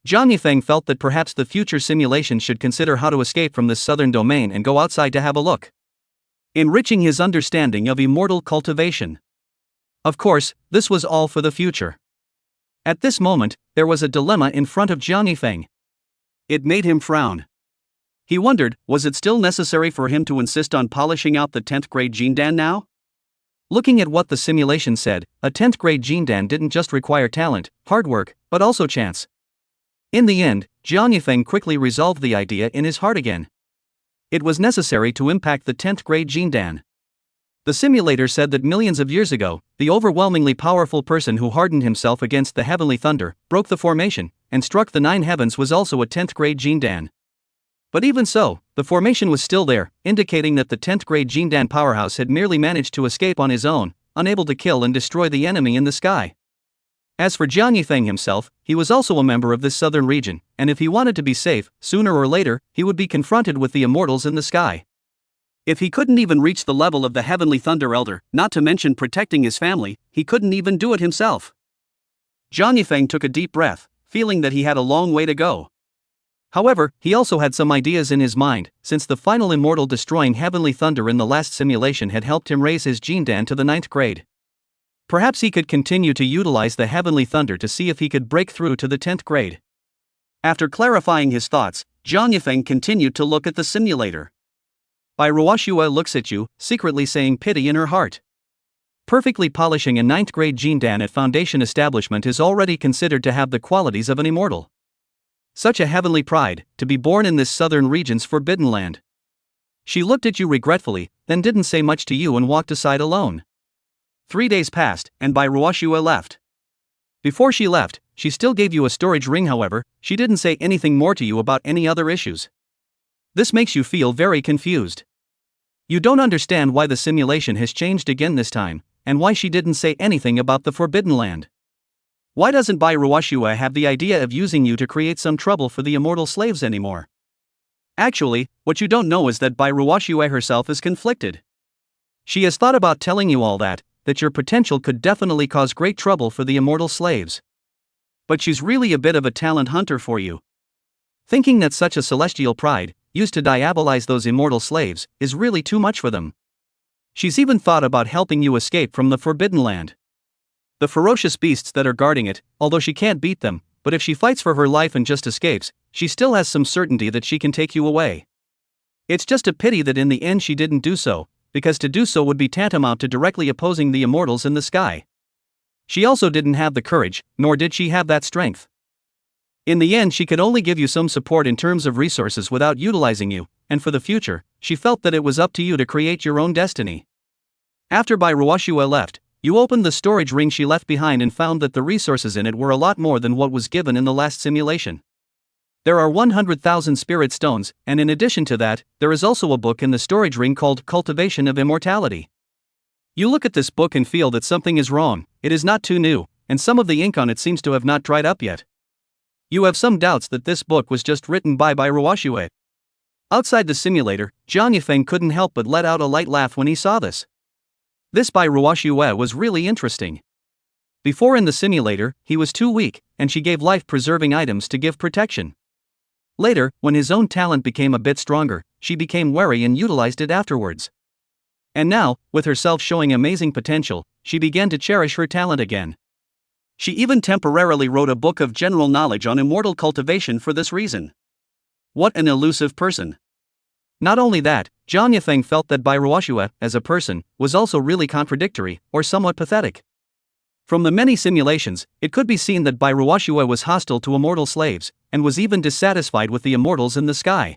Jiang Yifeng felt that perhaps the future simulation should consider how to escape from this southern domain and go outside to have a look. Enriching his understanding of immortal cultivation. Of course, this was all for the future. At this moment, there was a dilemma in front of Jiang Yifeng. It made him frown. He wondered, was it still necessary for him to insist on polishing out the 10th grade Jindan now? Looking at what the simulation said, a 10th grade Jindan didn't just require talent, hard work, but also chance. In the end, Jiang Yifeng quickly resolved the idea in his heart again. It was necessary to impact the 10th grade Jindan. The simulator said that millions of years ago, the overwhelmingly powerful person who hardened himself against the heavenly thunder, broke the formation, and struck the 9 heavens was also a 10th grade Jindan. But even so, the formation was still there, indicating that the 10th grade Jindan powerhouse had merely managed to escape on his own, unable to kill and destroy the enemy in the sky. As for Jiang Yifeng himself, he was also a member of this southern region, and if he wanted to be safe, sooner or later, he would be confronted with the immortals in the sky. If he couldn't even reach the level of the heavenly thunder elder, not to mention protecting his family, he couldn't even do it himself. Jiang Yifeng took a deep breath, feeling that he had a long way to go. However, he also had some ideas in his mind, since the final immortal destroying heavenly thunder in the last simulation had helped him raise his Jindan to the 9th grade. Perhaps he could continue to utilize the heavenly thunder to see if he could break through to the 10th grade. After clarifying his thoughts, Jiang Yifeng continued to look at the simulator. Bai Ruoxue looks at you, secretly saying pity in her heart. Perfectly polishing a 9th grade Jindan at foundation establishment is already considered to have the qualities of an immortal. Such a heavenly pride, to be born in this southern region's forbidden land. She looked at you regretfully, then didn't say much to you and walked aside alone. 3 days passed, and Bai Ruoxue left. Before she left, she still gave you a storage ring. However, she didn't say anything more to you about any other issues. This makes you feel very confused. You don't understand why the simulation has changed again this time, and why she didn't say anything about the forbidden land. Why doesn't Bai Ruoxue have the idea of using you to create some trouble for the immortal slaves anymore? Actually, what you don't know is that Bai Ruoxue herself is conflicted. She has thought about telling you all that your potential could definitely cause great trouble for the immortal slaves. But she's really a bit of a talent hunter for you. Thinking that such a celestial pride, used to diabolize those immortal slaves, is really too much for them. She's even thought about helping you escape from the Forbidden Land. The ferocious beasts that are guarding it, although she can't beat them, but if she fights for her life and just escapes, she still has some certainty that she can take you away. It's just a pity that in the end she didn't do so, because to do so would be tantamount to directly opposing the immortals in the sky. She also didn't have the courage, nor did she have that strength. In the end, she could only give you some support in terms of resources without utilizing you, and for the future, she felt that it was up to you to create your own destiny. After Bai Ruoshua left, you opened the storage ring she left behind and found that the resources in it were a lot more than what was given in the last simulation. There are 100,000 spirit stones, and in addition to that, there is also a book in the storage ring called Cultivation of Immortality. You look at this book and feel that something is wrong. It is not too new, and some of the ink on it seems to have not dried up yet. You have some doubts that this book was just written by Ruoshua. Outside the simulator, Jiang Yifeng couldn't help but let out a light laugh when he saw this. This Bai Ruoshua was really interesting. Before in the simulator, he was too weak, and she gave life-preserving items to give protection. Later, when his own talent became a bit stronger, she became wary and utilized it afterwards. And now, with herself showing amazing potential, she began to cherish her talent again. She even temporarily wrote a book of general knowledge on immortal cultivation for this reason. What an elusive person. Not only that, Jiang Yifeng felt that Bai Ruoshua, as a person, was also really contradictory, or somewhat pathetic. From the many simulations, it could be seen that Bai Ruoshua was hostile to immortal slaves, and was even dissatisfied with the immortals in the sky.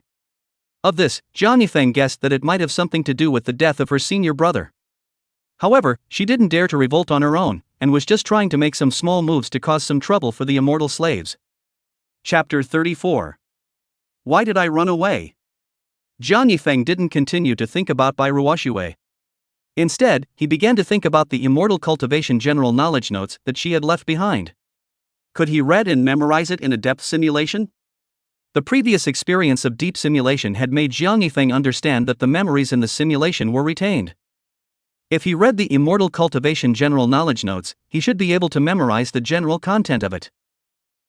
Of this, Jiang Yifeng guessed that it might have something to do with the death of her senior brother. However, she didn't dare to revolt on her own, and was just trying to make some small moves to cause some trouble for the immortal slaves. Chapter 34. Why did I run away? Jiang Yifeng didn't continue to think about Bai Ruoshua. Instead, he began to think about the immortal cultivation general knowledge notes that she had left behind. Could he read and memorize it in a depth simulation? The previous experience of deep simulation had made Jiang Yifeng understand that the memories in the simulation were retained. If he read the immortal cultivation general knowledge notes, he should be able to memorize the general content of it.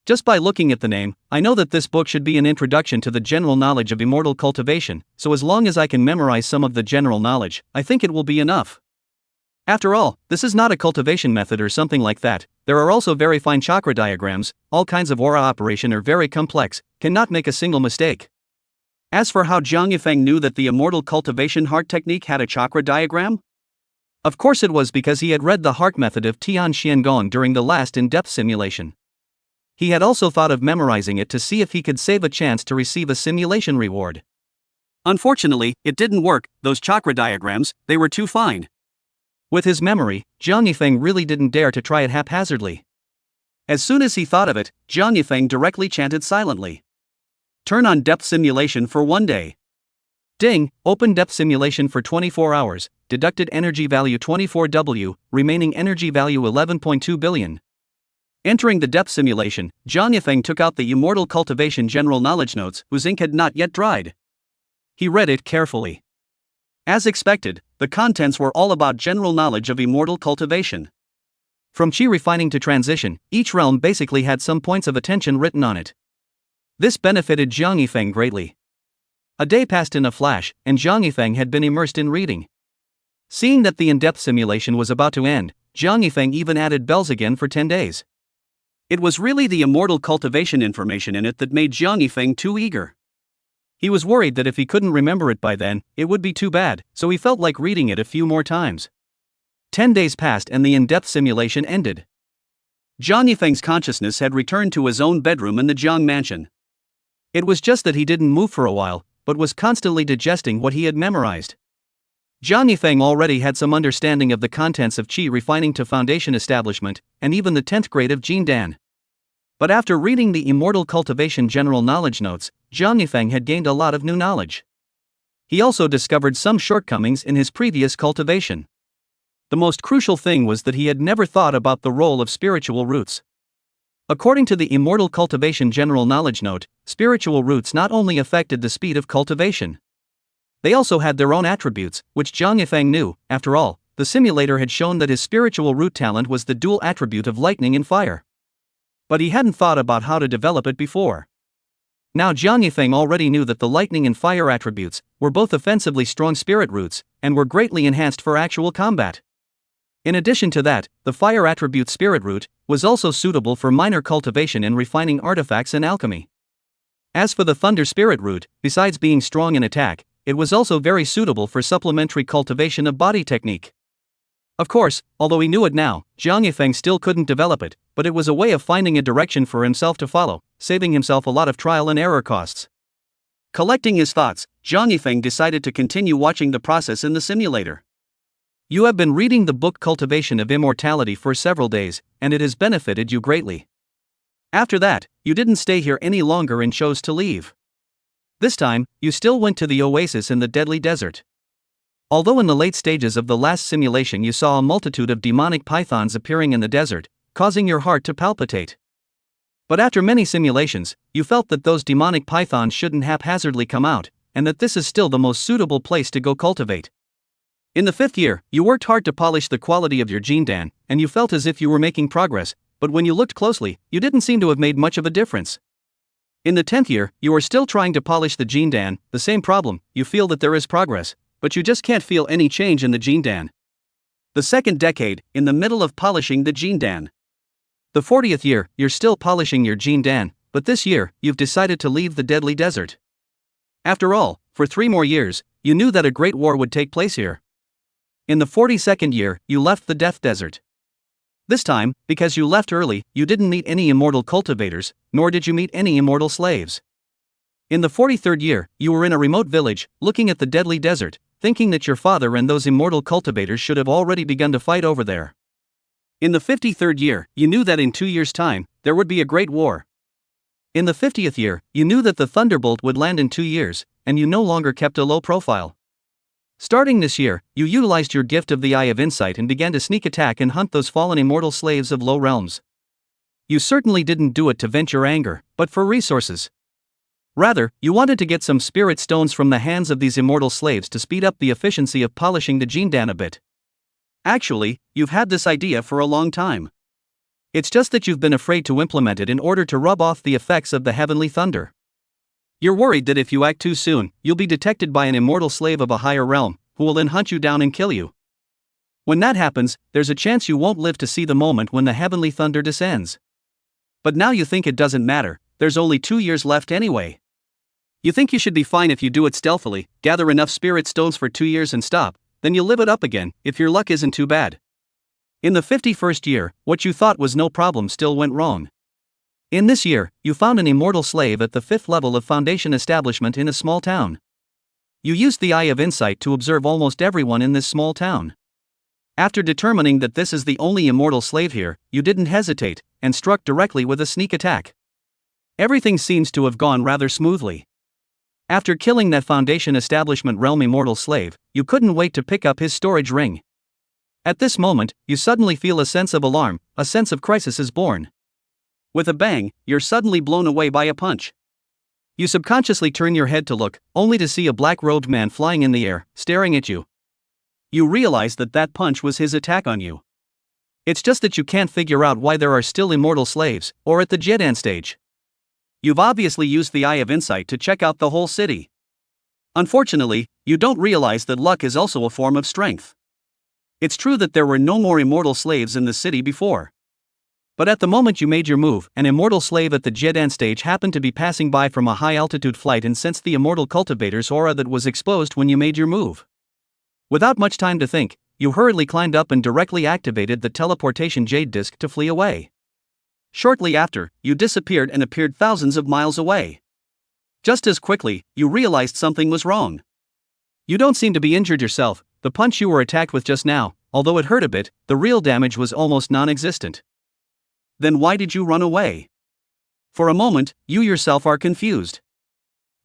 Just by looking at the name, I know that this book should be an introduction to the general knowledge of immortal cultivation, so as long as I can memorize some of the general knowledge, I think it will be enough. After all, this is not a cultivation method or something like that. There are also very fine chakra diagrams, all kinds of aura operation are very complex, cannot make a single mistake. As for how Jiang Yifeng knew that the immortal cultivation heart technique had a chakra diagram? Of course it was because he had read the heart method of Tian Xiangong during the last in-depth simulation. He had also thought of memorizing it to see if he could save a chance to receive a simulation reward. Unfortunately, it didn't work. Those chakra diagrams, they were too fine. With his memory, Jiang Yifeng really didn't dare to try it haphazardly. As soon as he thought of it, Jiang Yifeng directly chanted silently. Turn on depth simulation for 1 day. Ding, open depth simulation for 24 hours, deducted energy value 24W, remaining energy value 11.2 billion. Entering the depth simulation, Jiang Yifeng took out the immortal cultivation general knowledge notes, whose ink had not yet dried. He read it carefully. As expected, the contents were all about general knowledge of immortal cultivation. From chi refining to transition, each realm basically had some points of attention written on it. This benefited Jiang Yifeng greatly. A day passed in a flash, and Jiang Yifeng had been immersed in reading. Seeing that the in-depth simulation was about to end, Jiang Yifeng even added bells again for 10 days. It was really the immortal cultivation information in it that made Jiang Yifeng too eager. He was worried that if he couldn't remember it by then, it would be too bad, so he felt like reading it a few more times. 10 days passed and the in-depth simulation ended. Jiang Yifeng's consciousness had returned to his own bedroom in the Jiang mansion. It was just that he didn't move for a while, but was constantly digesting what he had memorized. Jiang Yifeng already had some understanding of the contents of Qi refining to foundation establishment, and even the 10th grade of Jindan. But after reading the immortal cultivation general knowledge notes, Jiang Yifeng had gained a lot of new knowledge. He also discovered some shortcomings in his previous cultivation. The most crucial thing was that he had never thought about the role of spiritual roots. According to the immortal cultivation general knowledge note, spiritual roots not only affected the speed of cultivation. They also had their own attributes, which Jiang Yifeng knew. After all, the simulator had shown that his spiritual root talent was the dual attribute of lightning and fire. But he hadn't thought about how to develop it before. Now Jiang Yifeng already knew that the lightning and fire attributes were both offensively strong spirit roots, and were greatly enhanced for actual combat. In addition to that, the fire attribute Spirit Root was also suitable for minor cultivation and refining artifacts and alchemy. As for the Thunder Spirit Root, besides being strong in attack, it was also very suitable for supplementary cultivation of body technique. Of course, although he knew it now, Jiang Yifeng still couldn't develop it, but it was a way of finding a direction for himself to follow, saving himself a lot of trial and error costs. Collecting his thoughts, Jiang Yifeng decided to continue watching the process in the simulator. You have been reading the book Cultivation of Immortality for several days, and it has benefited you greatly. After that, you didn't stay here any longer and chose to leave. This time, you still went to the oasis in the deadly desert. Although in the late stages of the last simulation you saw a multitude of demonic pythons appearing in the desert, causing your heart to palpitate. But after many simulations, you felt that those demonic pythons shouldn't haphazardly come out, and that this is still the most suitable place to go cultivate. In the 5th year, you worked hard to polish the quality of your Jindan, and you felt as if you were making progress, but when you looked closely, you didn't seem to have made much of a difference. In the 10th year, you are still trying to polish the Jindan, the same problem, you feel that there is progress, but you just can't feel any change in the Jindan. The 2nd decade, in the middle of polishing the Jindan. The 40th year, you're still polishing your Jindan, but this year, you've decided to leave the deadly desert. After all, for 3 more years, you knew that a great war would take place here. In the 42nd year, you left the Death Desert. This time, because you left early, you didn't meet any immortal cultivators, nor did you meet any immortal slaves. In the 43rd year, you were in a remote village, looking at the deadly desert, thinking that your father and those immortal cultivators should have already begun to fight over there. In the 53rd year, you knew that in 2 years' time, there would be a great war. In the 50th year, you knew that the thunderbolt would land in 2 years, and you no longer kept a low profile. Starting this year, you utilized your gift of the Eye of Insight and began to sneak attack and hunt those fallen immortal slaves of low realms. You certainly didn't do it to vent your anger, but for resources. Rather, you wanted to get some spirit stones from the hands of these immortal slaves to speed up the efficiency of polishing the Jindan a bit. Actually, you've had this idea for a long time. It's just that you've been afraid to implement it in order to rub off the effects of the heavenly thunder. You're worried that if you act too soon, you'll be detected by an immortal slave of a higher realm, who will then hunt you down and kill you. When that happens, there's a chance you won't live to see the moment when the heavenly thunder descends. But now you think it doesn't matter, there's only 2 years left anyway. You think you should be fine if you do it stealthily, gather enough spirit stones for 2 years and stop, then you'll live it up again, if your luck isn't too bad. In the 51st year, what you thought was no problem still went wrong. In this year, you found an immortal slave at the 5th level of foundation establishment in a small town. You used the Eye of Insight to observe almost everyone in this small town. After determining that this is the only immortal slave here, you didn't hesitate, and struck directly with a sneak attack. Everything seems to have gone rather smoothly. After killing that foundation establishment realm immortal slave, you couldn't wait to pick up his storage ring. At this moment, you suddenly feel a sense of alarm, a sense of crisis is born. With a bang, you're suddenly blown away by a punch. You subconsciously turn your head to look, only to see a black-robed man flying in the air, staring at you. You realize that that punch was his attack on you. It's just that you can't figure out why there are still immortal slaves, or at the Jedan stage. You've obviously used the Eye of Insight to check out the whole city. Unfortunately, you don't realize that luck is also a form of strength. It's true that there were no more immortal slaves in the city before. But at the moment you made your move, an immortal slave at the Jedan stage happened to be passing by from a high-altitude flight and sensed the immortal cultivator's aura that was exposed when you made your move. Without much time to think, you hurriedly climbed up and directly activated the teleportation jade disc to flee away. Shortly after, you disappeared and appeared thousands of miles away. Just as quickly, you realized something was wrong. You don't seem to be injured yourself. The punch you were attacked with just now, although it hurt a bit, the real damage was almost non-existent. Then why did you run away? For a moment, you yourself are confused.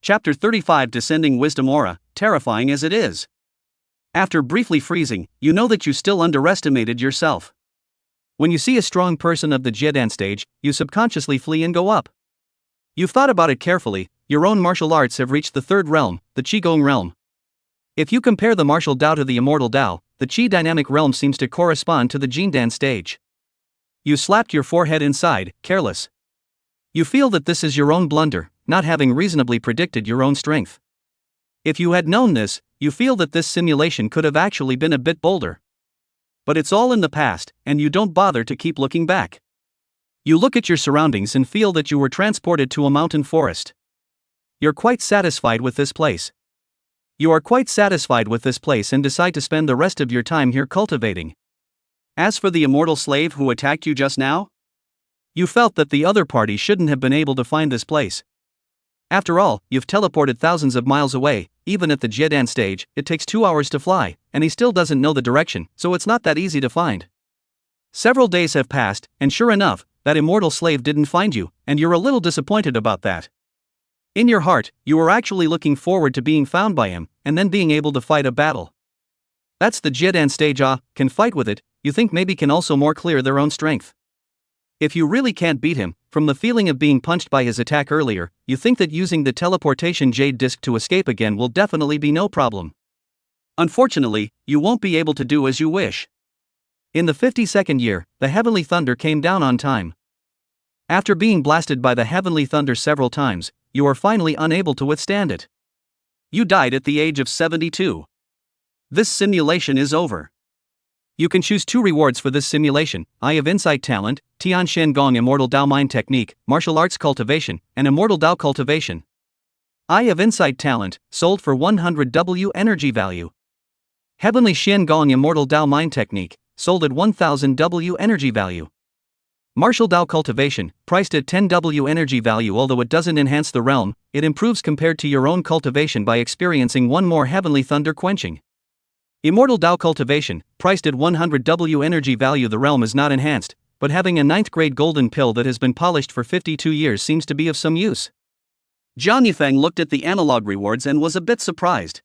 Chapter 35 Descending Wisdom Aura, terrifying as it is. After briefly freezing, you know that you still underestimated yourself. When you see a strong person of the Jedan stage, you subconsciously flee and go up. You've thought about it carefully, your own martial arts have reached the 3rd realm, the Qigong realm. If you compare the martial Dao to the immortal Dao, the Qi dynamic realm seems to correspond to the Jindan stage. You slapped your forehead inside, careless. You feel that this is your own blunder, not having reasonably predicted your own strength. If you had known this, you feel that this simulation could have actually been a bit bolder. But it's all in the past, and you don't bother to keep looking back. You look at your surroundings and feel that you were transported to a mountain forest. You're quite satisfied with this place. You are quite satisfied with this place and decide to spend the rest of your time here cultivating. As for the immortal slave who attacked you just now, you felt that the other party shouldn't have been able to find this place. After all, you've teleported thousands of miles away. Even at the Jedan stage, it takes 2 hours to fly, and he still doesn't know the direction, so it's not that easy to find. Several days have passed, and sure enough, that immortal slave didn't find you, and you're a little disappointed about that. In your heart, you were actually looking forward to being found by him, and then being able to fight a battle. That's the Jedan stage. Can fight with it, you think maybe can also more clear their own strength. If you really can't beat him, from the feeling of being punched by his attack earlier, you think that using the teleportation jade disc to escape again will definitely be no problem. Unfortunately, you won't be able to do as you wish. In the 52nd year, the heavenly thunder came down on time. After being blasted by the heavenly thunder several times, you are finally unable to withstand it. You died at the age of 72. This simulation is over. You can choose 2 rewards for this simulation: Eye of Insight Talent, Tian Shen Gong Immortal Dao Mind Technique, Martial Arts Cultivation, and Immortal Dao Cultivation. Eye of Insight Talent, sold for 100 W energy value. Heavenly Shen Gong Immortal Dao Mind Technique, sold at 1000 W energy value. Martial Dao Cultivation, priced at 10 W energy value. Although it doesn't enhance the realm, it improves compared to your own cultivation by experiencing 1 more heavenly thunder quenching. Immortal Dao Cultivation, priced at 100 W energy value. The realm is not enhanced, but having a 9th grade golden pill that has been polished for 52 years seems to be of some use. Jiang Yifeng looked at the analog rewards and was a bit surprised.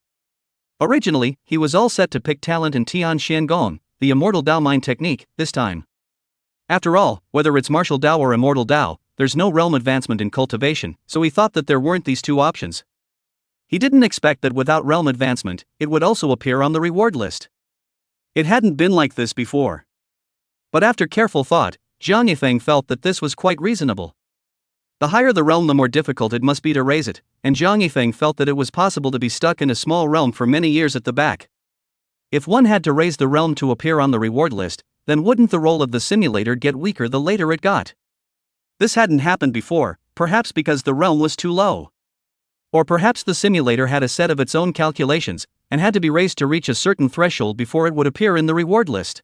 Originally, he was all set to pick Talent and Tian Shen Gong, the Immortal Dao Mind Technique, this time. After all, whether it's Martial Dao or Immortal Dao, there's no realm advancement in cultivation, so he thought that there weren't these 2 options. He didn't expect that without realm advancement, it would also appear on the reward list. It hadn't been like this before. But after careful thought, Jiang Yifeng felt that this was quite reasonable. The higher the realm, the more difficult it must be to raise it, and Jiang Yifeng felt that it was possible to be stuck in a small realm for many years at the back. If one had to raise the realm to appear on the reward list, then wouldn't the role of the simulator get weaker the later it got? This hadn't happened before, perhaps because the realm was too low. Or perhaps the simulator had a set of its own calculations, and had to be raised to reach a certain threshold before it would appear in the reward list.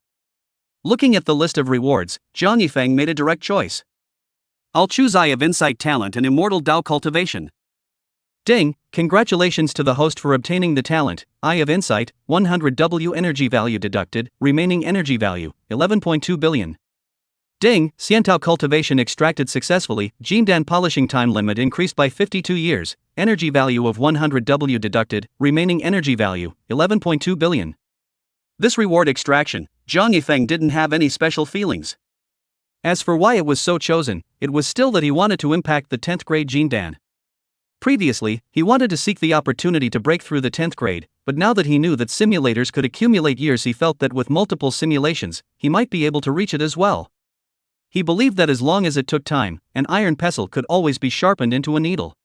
Looking at the list of rewards, Jiang Yifeng made a direct choice. I'll choose Eye of Insight Talent and Immortal Dao Cultivation. Ding! Congratulations to the host for obtaining the talent, Eye of Insight, 100 W energy value deducted, remaining energy value, 11.2 billion. Ding! Xiantao Cultivation extracted successfully, Jindan polishing time limit increased by 52 years, energy value of 100 W deducted, remaining energy value, 11.2 billion. This reward extraction, Jiang Yifeng didn't have any special feelings. As for why it was so chosen, it was still that he wanted to impact the 10th grade Jindan. Previously, he wanted to seek the opportunity to break through the 10th grade, but now that he knew that simulators could accumulate years, he felt that with multiple simulations, he might be able to reach it as well. He believed that as long as it took time, an iron pestle could always be sharpened into a needle.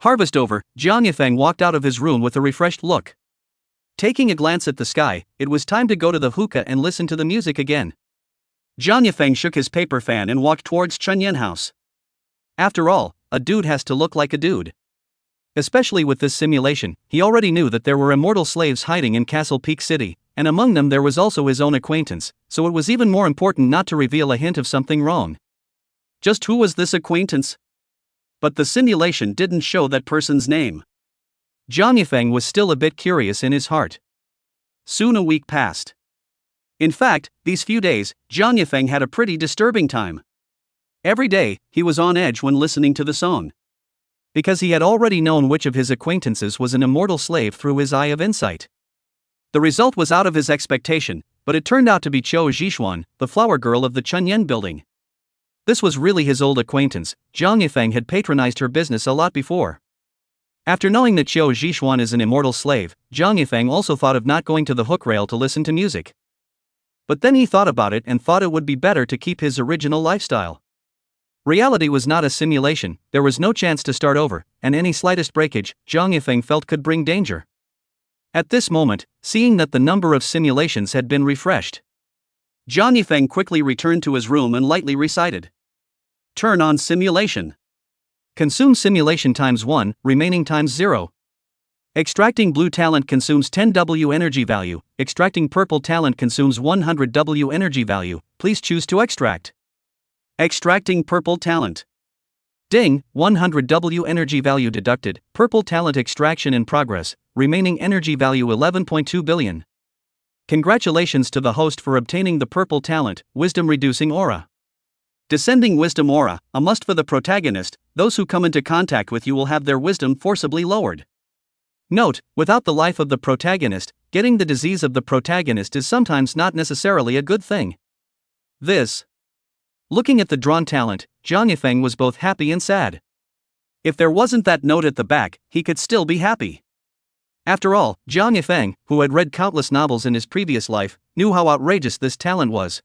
Harvest over, Jiang Yifeng walked out of his room with a refreshed look. Taking a glance at the sky, it was time to go to the hookah and listen to the music again. Jiang Yifeng shook his paper fan and walked towards Chunyan House. After all, a dude has to look like a dude. Especially with this simulation, he already knew that there were immortal slaves hiding in Castle Peak City, and among them there was also his own acquaintance, so it was even more important not to reveal a hint of something wrong. Just who was this acquaintance? But the simulation didn't show that person's name. Jiang Yifeng was still a bit curious in his heart. Soon a week passed. In fact, these few days, Jiang Yifeng had a pretty disturbing time. Every day, he was on edge when listening to the song. Because he had already known which of his acquaintances was an immortal slave through his Eye of Insight. The result was out of his expectation, but it turned out to be Qiu Zhishuan, the flower girl of the Chunyan building. This was really his old acquaintance. Jiang Yifeng had patronized her business a lot before. After knowing that Qiu Zhishuan is an immortal slave, Jiang Yifeng also thought of not going to the hook rail to listen to music. But then he thought about it and thought it would be better to keep his original lifestyle. Reality was not a simulation, there was no chance to start over, and any slightest breakage, Jiang Yifeng felt could bring danger. At this moment, seeing that the number of simulations had been refreshed, Jiang Yifeng quickly returned to his room and lightly recited. Turn on simulation. Consume simulation times 1, remaining times 0. Extracting blue talent consumes 10W energy value, extracting purple talent consumes 100W energy value, please choose to extract. Extracting purple talent. Ding, 100W energy value deducted, purple talent extraction in progress, remaining energy value 11.2 billion. Congratulations to the host for obtaining the purple talent, wisdom reducing aura. Descending wisdom aura, a must for the protagonist, those who come into contact with you will have their wisdom forcibly lowered. Note, without the life of the protagonist, getting the disease of the protagonist is sometimes not necessarily a good thing. Looking at the drawn talent, Jiang Yifeng was both happy and sad. If there wasn't that note at the back, he could still be happy. After all, Jiang Yifeng, who had read countless novels in his previous life, knew how outrageous this talent was.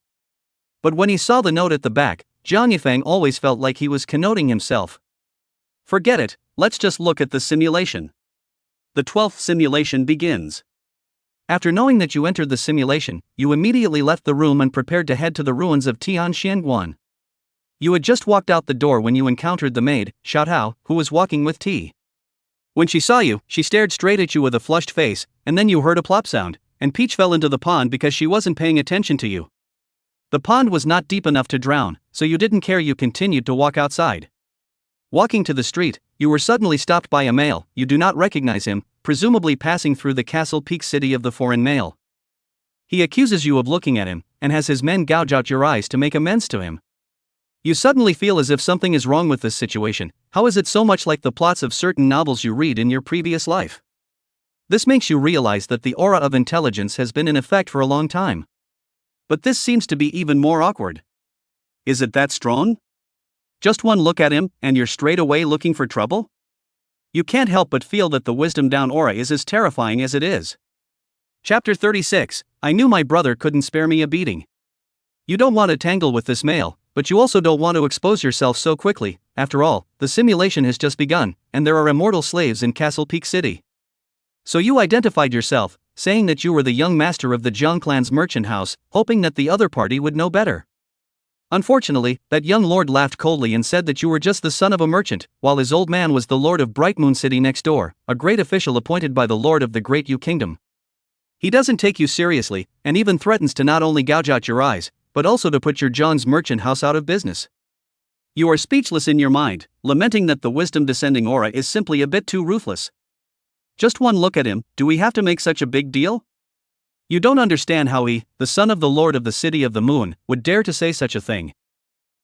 But when he saw the note at the back, Jiang Yifeng always felt like he was connoting himself. Forget it, let's just look at the simulation. The 12th simulation begins. After knowing that you entered the simulation, you immediately left the room and prepared to head to the ruins of Tianxianguan. You had just walked out the door when you encountered the maid, Xiaohao, who was walking with tea. When she saw you, she stared straight at you with a flushed face, and then you heard a plop sound, and Peach fell into the pond because she wasn't paying attention to you. The pond was not deep enough to drown, so you didn't care. You continued to walk outside. Walking to the street, you were suddenly stopped by a male. You do not recognize him, presumably passing through the castle peak city of the foreign male. He accuses you of looking at him, and has his men gouge out your eyes to make amends to him. You suddenly feel as if something is wrong with this situation. How is it so much like the plots of certain novels you read in your previous life? This makes you realize that the aura of intelligence has been in effect for a long time. But this seems to be even more awkward. Is it that strong? Just one look at him, and you're straight away looking for trouble? You can't help but feel that the wisdom down aura is as terrifying as it is. Chapter 36, I knew my brother couldn't spare me a beating. You don't want to tangle with this male, but you also don't want to expose yourself so quickly. After all, the simulation has just begun, and there are immortal slaves in Castle Peak City. So you identified yourself, saying that you were the young master of the Jiang clan's merchant house, hoping that the other party would know better. Unfortunately, that young lord laughed coldly and said that you were just the son of a merchant, while his old man was the lord of Bright Moon City next door, a great official appointed by the lord of the Great Yu Kingdom. He doesn't take you seriously, and even threatens to not only gouge out your eyes, but also to put your Jiang's merchant house out of business. You are speechless in your mind, lamenting that the wisdom descending aura is simply a bit too ruthless. Just one look at him, do we have to make such a big deal? You don't understand how he, the son of the lord of the city of the moon, would dare to say such a thing.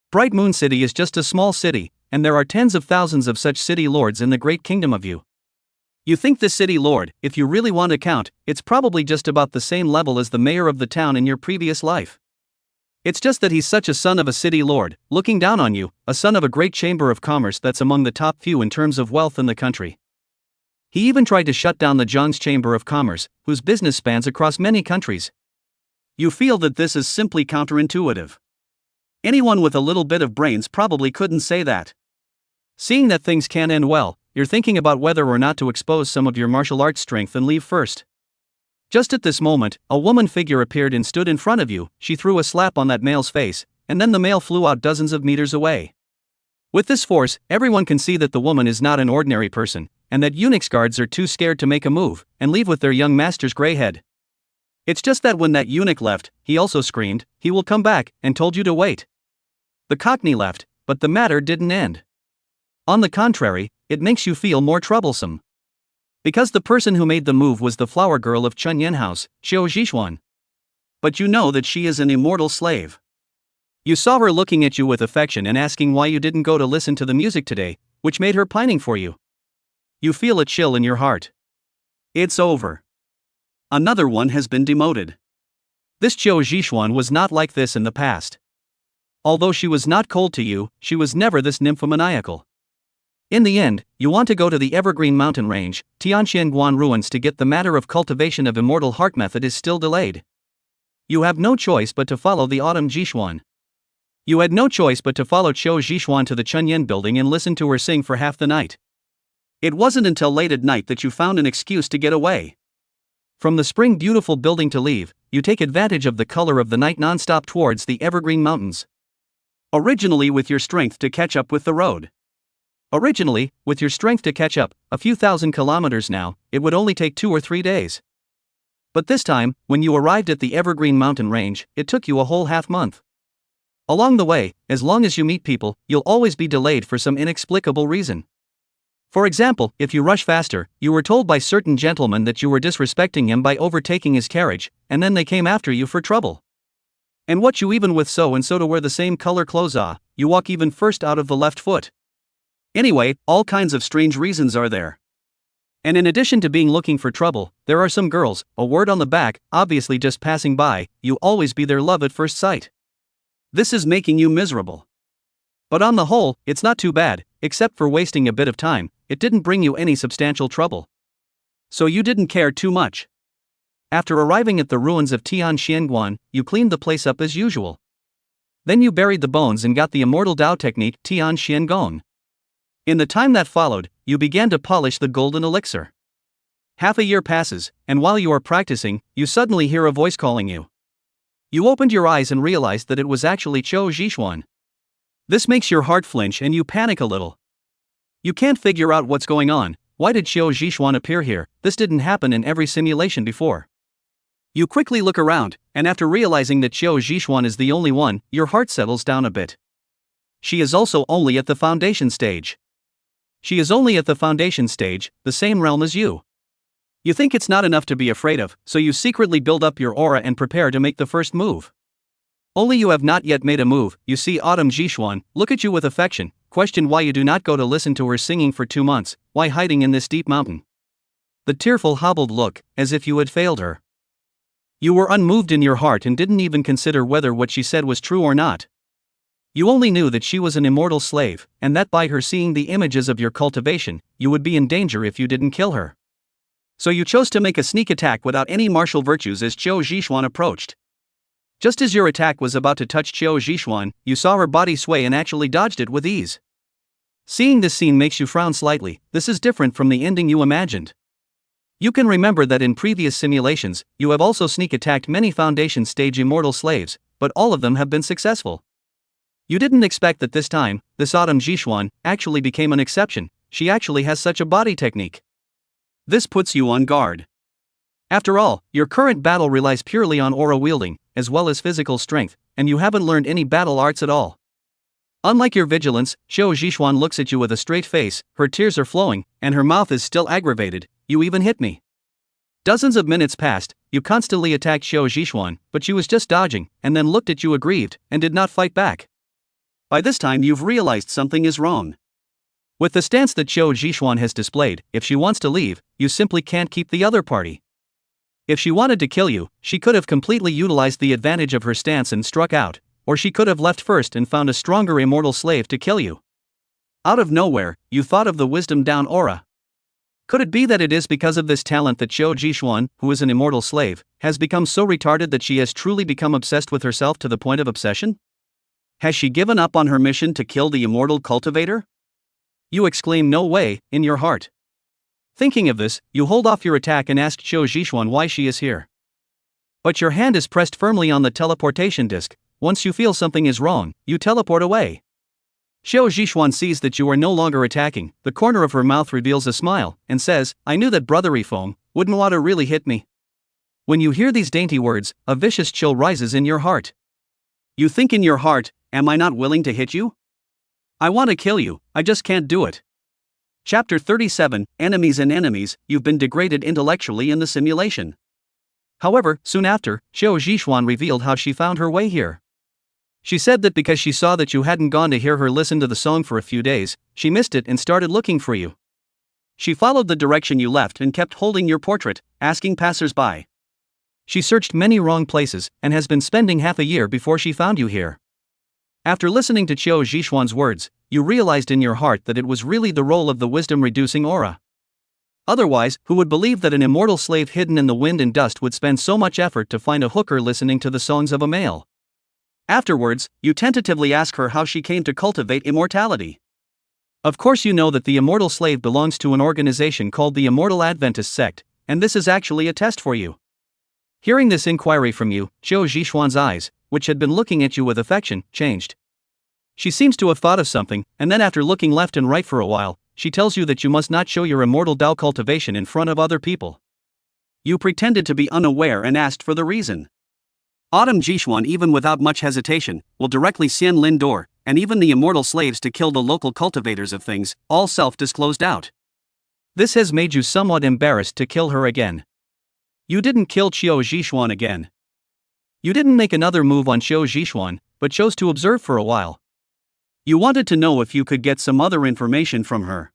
Bright Moon City is just a small city, and there are tens of thousands of such city lords in the great kingdom of you. You think the city lord, if you really want to count, it's probably just about the same level as the mayor of the town in your previous life. It's just that he's such a son of a city lord, looking down on you, a son of a great chamber of commerce that's among the top few in terms of wealth in the country. He even tried to shut down the Jiang's Chamber of Commerce, whose business spans across many countries. You feel that this is simply counterintuitive. Anyone with a little bit of brains probably couldn't say that. Seeing that things can end well, you're thinking about whether or not to expose some of your martial arts strength and leave first. Just at this moment, a woman figure appeared and stood in front of you. She threw a slap on that male's face, and then the male flew out dozens of meters away. With this force, everyone can see that the woman is not an ordinary person, and that eunuch's guards are too scared to make a move, and leave with their young master's gray head. It's just that when that eunuch left, he also screamed, "He will come back," and told you to wait. The cockney left, but the matter didn't end. On the contrary, it makes you feel more troublesome. Because the person who made the move was the flower girl of Chunyan House, Xiao Zhishuan. But you know that she is an immortal slave. You saw her looking at you with affection and asking why you didn't go to listen to the music today, which made her pining for you. You feel a chill in your heart. It's over. Another one has been demoted. This Xiao Zhishuan was not like this in the past. Although she was not cold to you, she was never this nymphomaniacal. In the end, you want to go to the Evergreen Mountain Range, Tianxianguan ruins to get the matter of cultivation of immortal heart method is still delayed. You have no choice but to follow the autumn Zhishuan. You had no choice but to follow Qiu Zhishuan to the Chunyan building and listen to her sing for half the night. It wasn't until late at night that you found an excuse to get away. From the spring beautiful building to leave, you take advantage of the color of the night non-stop towards the evergreen mountains. Originally with your strength to catch up with the road. Originally, with your strength to catch up, a few thousand kilometers now, it would only take 2 or 3 days. But this time, when you arrived at the evergreen mountain range, it took you a whole half month. Along the way, as long as you meet people, you'll always be delayed for some inexplicable reason. For example, if you rush faster, you were told by certain gentlemen that you were disrespecting him by overtaking his carriage, and then they came after you for trouble. And what you even with so and so to wear the same color clothes you walk even first out of the left foot. Anyway, all kinds of strange reasons are there. And in addition to being looking for trouble, there are some girls, a word on the back, obviously just passing by, you always be their love at first sight. This is making you miserable. But on the whole, it's not too bad, except for wasting a bit of time, it didn't bring you any substantial trouble. So you didn't care too much. After arriving at the ruins of Tianxianguan, you cleaned the place up as usual. Then you buried the bones and got the immortal Dao technique Tianxiangong. In the time that followed, you began to polish the golden elixir. Half a year passes, and while you are practicing, you suddenly hear a voice calling you. You opened your eyes and realized that it was actually Qiu Zhishuan. This makes your heart flinch and you panic a little. You can't figure out what's going on. Why did Qiu Zhishuan appear here? This didn't happen in every simulation before. You quickly look around, and after realizing that Qiu Zhishuan is the only one, your heart settles down a bit. She is also only at the foundation stage. She is only at the foundation stage, the same realm as you. You think it's not enough to be afraid of, so you secretly build up your aura and prepare to make the first move. Only you have not yet made a move. You see Autumn Zhishuan look at you with affection, question why you do not go to listen to her singing for 2 months, why hiding in this deep mountain. The tearful hobbled look, as if you had failed her. You were unmoved in your heart and didn't even consider whether what she said was true or not. You only knew that she was an immortal slave, and that by her seeing the images of your cultivation, you would be in danger if you didn't kill her. So you chose to make a sneak attack without any martial virtues as Qiu Zhishuan approached. Just as your attack was about to touch Qiu Zhishuan, you saw her body sway and actually dodged it with ease. Seeing this scene makes you frown slightly. This is different from the ending you imagined. You can remember that in previous simulations, you have also sneak attacked many foundation stage immortal slaves, but all of them have been successful. You didn't expect that this time, this Autumn Zhishuan actually became an exception. She actually has such a body technique. This puts you on guard. After all, your current battle relies purely on aura wielding, as well as physical strength, and you haven't learned any battle arts at all. Unlike your vigilance, Qiu Zhishuan looks at you with a straight face, her tears are flowing, and her mouth is still aggravated. You even hit me. Dozens of minutes passed, you constantly attacked Qiu Zhishuan, but she was just dodging, and then looked at you aggrieved, and did not fight back. By this time you've realized something is wrong. With the stance that Qiu Zhishuan has displayed, if she wants to leave, you simply can't keep the other party. If she wanted to kill you, she could have completely utilized the advantage of her stance and struck out, or she could have left first and found a stronger immortal slave to kill you. Out of nowhere, you thought of the wisdom down aura. Could it be that it is because of this talent that Qiu Zhishuan, who is an immortal slave, has become so retarded that she has truly become obsessed with herself to the point of obsession? Has she given up on her mission to kill the immortal cultivator? You exclaim no way, in your heart. Thinking of this, you hold off your attack and ask Qiu Zhishuan why she is here. But your hand is pressed firmly on the teleportation disc. Once you feel something is wrong, you teleport away. Qiu Zhishuan sees that you are no longer attacking. The corner of her mouth reveals a smile, and says, I knew that brotherly foam wouldn't want to really hit me. When you hear these dainty words, a vicious chill rises in your heart. You think in your heart, am I not willing to hit you? I want to kill you, I just can't do it. Chapter 37, Enemies and Enemies. You've been degraded intellectually in the simulation. However, soon after, Qiu Zhishuan revealed how she found her way here. She said that because she saw that you hadn't gone to hear her listen to the song for a few days, she missed it and started looking for you. She followed the direction you left and kept holding your portrait, asking passers-by. She searched many wrong places, and has been spending half a year before she found you here. After listening to Qiu Zhishuan's words, you realized in your heart that it was really the role of the wisdom-reducing aura. Otherwise, who would believe that an immortal slave hidden in the wind and dust would spend so much effort to find a hooker listening to the songs of a male? Afterwards, you tentatively ask her how she came to cultivate immortality. Of course you know that the immortal slave belongs to an organization called the Immortal Adventist Sect, and this is actually a test for you. Hearing this inquiry from you, Zhou Zixuan's eyes, which had been looking at you with affection, changed. She seems to have thought of something, and then after looking left and right for a while, she tells you that you must not show your immortal Dao cultivation in front of other people. You pretended to be unaware and asked for the reason. Autumn Jixuan, even without much hesitation, will directly Xian Lin Dor, and even the immortal slaves to kill the local cultivators of things, all self-disclosed out. This has made you somewhat embarrassed to kill her again. You didn't kill Qiu Zixuan again. You didn't make another move on Qiu Zixuan, but chose to observe for a while. You wanted to know if you could get some other information from her.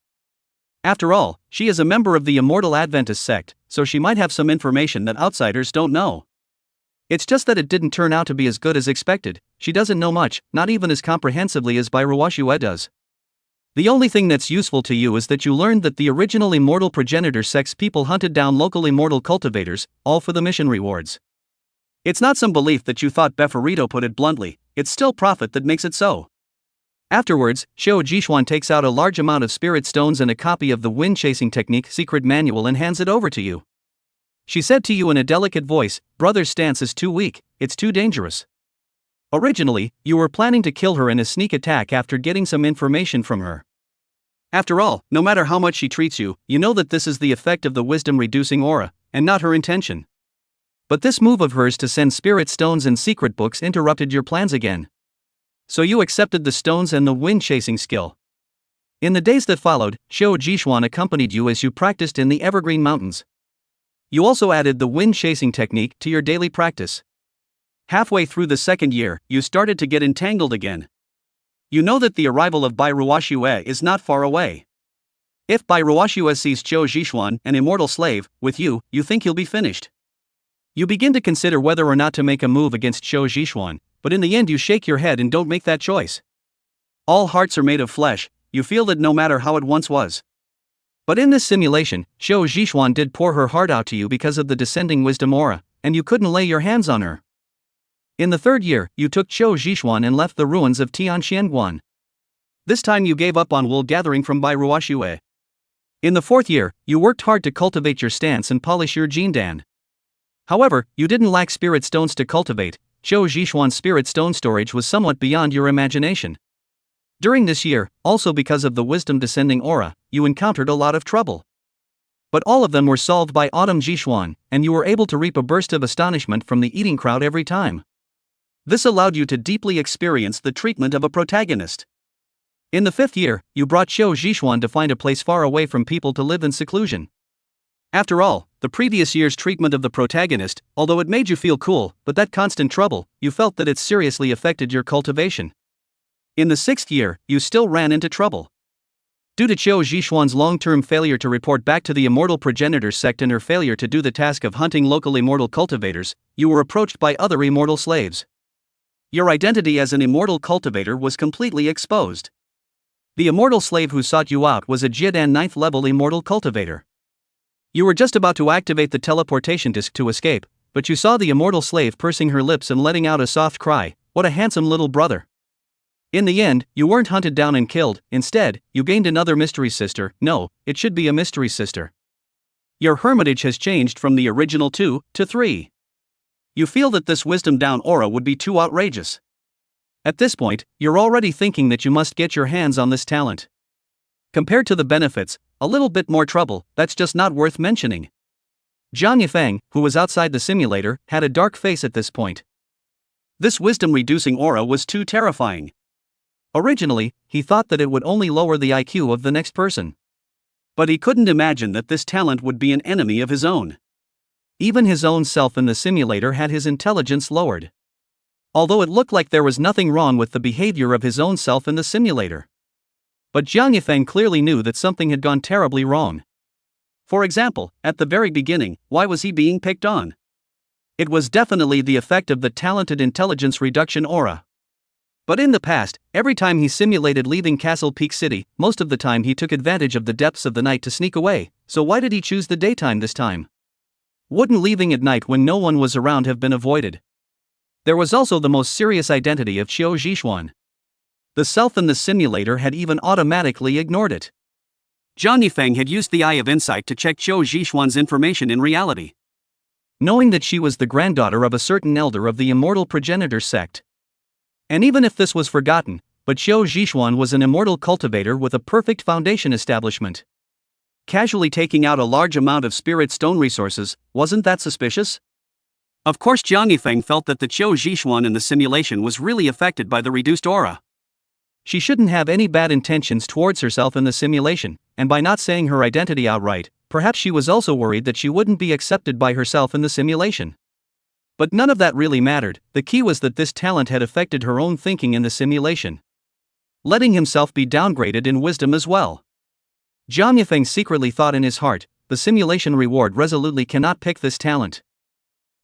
After all, she is a member of the Immortal Adventist sect, so she might have some information that outsiders don't know. It's just that it didn't turn out to be as good as expected. She doesn't know much, not even as comprehensively as Bairuoxue does. The only thing that's useful to you is that you learned that the original immortal progenitor sect's people hunted down local immortal cultivators, all for the mission rewards. It's not some belief that you thought Beferito put it bluntly, it's still profit that makes it so. Afterwards, Xiu Jixuan takes out a large amount of spirit stones and a copy of the wind chasing technique secret manual and hands it over to you. She said to you in a delicate voice, "Brother's stance is too weak, it's too dangerous." Originally, you were planning to kill her in a sneak attack after getting some information from her. After all, no matter how much she treats you, you know that this is the effect of the wisdom-reducing aura, and not her intention. But this move of hers to send spirit stones and secret books interrupted your plans again. So you accepted the stones and the wind-chasing skill. In the days that followed, Qiu Jixuan accompanied you as you practiced in the Evergreen Mountains. You also added the wind-chasing technique to your daily practice. Halfway through the second year, you started to get entangled again. You know that the arrival of Bairuoxue is not far away. If Bairuoxue sees Qiu Zixuan, an immortal slave, with you, you think he'll be finished. You begin to consider whether or not to make a move against Qiu Zixuan, but in the end you shake your head and don't make that choice. All hearts are made of flesh, you feel that no matter how it once was. But in this simulation, Qiu Zixuan did pour her heart out to you because of the descending wisdom aura, and you couldn't lay your hands on her. In the third year, you took Qiu Zixuan and left the ruins of Tianxianguan. This time you gave up on wool gathering from Bairuoxue. In the fourth year, you worked hard to cultivate your stance and polish your jindan. However, you didn't lack spirit stones to cultivate. Qiu Zixuan's spirit stone storage was somewhat beyond your imagination. During this year, also because of the wisdom descending aura, you encountered a lot of trouble. But all of them were solved by Autumn Jixuan, and you were able to reap a burst of astonishment from the eating crowd every time. This allowed you to deeply experience the treatment of a protagonist. In the fifth year, you brought Qiu Zixuan to find a place far away from people to live in seclusion. After all, the previous year's treatment of the protagonist, although it made you feel cool, but that constant trouble, you felt that it seriously affected your cultivation. In the sixth year, you still ran into trouble. Due to Qiu Zixuan's long-term failure to report back to the immortal progenitor sect and her failure to do the task of hunting local immortal cultivators, you were approached by other immortal slaves. Your identity as an immortal cultivator was completely exposed. The immortal slave who sought you out was a Jiedan 9th level immortal cultivator. You were just about to activate the teleportation disc to escape, but you saw the immortal slave pursing her lips and letting out a soft cry, "What a handsome little brother." In the end, you weren't hunted down and killed, instead, you gained another mystery sister. No, it should be a mystery sister. Your hermitage has changed from the original 2 to 3. You feel that this wisdom down aura would be too outrageous. At this point, you're already thinking that you must get your hands on this talent. Compared to the benefits, a little bit more trouble, that's just not worth mentioning. Jiang Yifeng, who was outside the simulator, had a dark face at this point. This wisdom-reducing aura was too terrifying. Originally, he thought that it would only lower the IQ of the next person. But he couldn't imagine that this talent would be an enemy of his own. Even his own self in the simulator had his intelligence lowered. Although it looked like there was nothing wrong with the behavior of his own self in the simulator. But Jiang Yifeng clearly knew that something had gone terribly wrong. For example, at the very beginning, why was he being picked on? It was definitely the effect of the talented intelligence reduction aura. But in the past, every time he simulated leaving Castle Peak City, most of the time he took advantage of the depths of the night to sneak away, so why did he choose the daytime this time? Wouldn't leaving at night when no one was around have been avoided? There was also the most serious identity of Qiu Zixuan. The self in the simulator had even automatically ignored it. Jiang Yifeng had used the Eye of Insight to check Qiu Zhishuan's information in reality. Knowing that she was the granddaughter of a certain elder of the immortal progenitor sect. And even if this was forgotten, but Qiu Zhishuan was an immortal cultivator with a perfect foundation establishment. Casually taking out a large amount of spirit stone resources, wasn't that suspicious? Of course, Jiang Yifeng felt that the Qiu Zhishuan in the simulation was really affected by the reduced aura. She shouldn't have any bad intentions towards herself in the simulation, and by not saying her identity outright, perhaps she was also worried that she wouldn't be accepted by herself in the simulation. But none of that really mattered. The key was that this talent had affected her own thinking in the simulation, letting himself be downgraded in wisdom as well. Jiang Yifeng secretly thought in his heart, the simulation reward resolutely cannot pick this talent.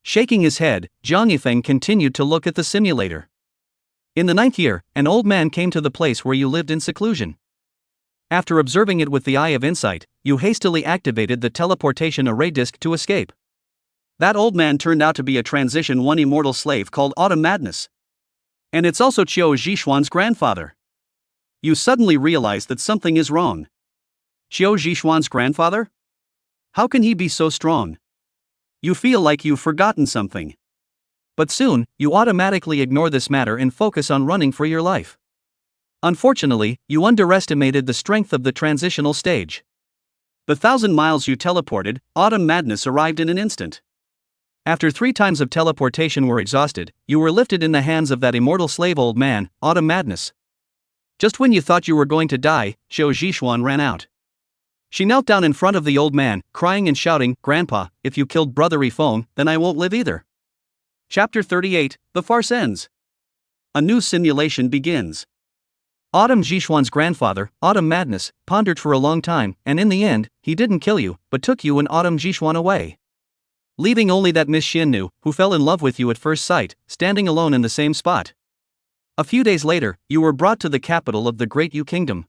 Shaking his head, Jiang Yifeng continued to look at the simulator. In the 9th year, an old man came to the place where you lived in seclusion. After observing it with the Eye of Insight, you hastily activated the teleportation array disk to escape. That old man turned out to be a Transition 1 immortal slave called Autumn Madness. And it's also Qiu Zhishuan's grandfather. You suddenly realize that something is wrong. Qiu Zhishuan's grandfather? How can he be so strong? You feel like you've forgotten something. But soon, you automatically ignore this matter and focus on running for your life. Unfortunately, you underestimated the strength of the transitional stage. The 1,000 miles you teleported, Autumn Madness arrived in an instant. After 3 times of teleportation were exhausted, you were lifted in the hands of that immortal slave old man, Autumn Madness. Just when you thought you were going to die, Qiu Zhishuan ran out. She knelt down in front of the old man, crying and shouting, "Grandpa, if you killed Brother Yifeng, then I won't live either." Chapter 38, The Farce Ends. A new simulation begins. Autumn Zhishuan's grandfather, Autumn Madness, pondered for a long time, and in the end, he didn't kill you, but took you and Autumn Zhishuan away, leaving only that Miss Xiannu, who fell in love with you at first sight, standing alone in the same spot. A few days later, you were brought to the capital of the Great Yu Kingdom.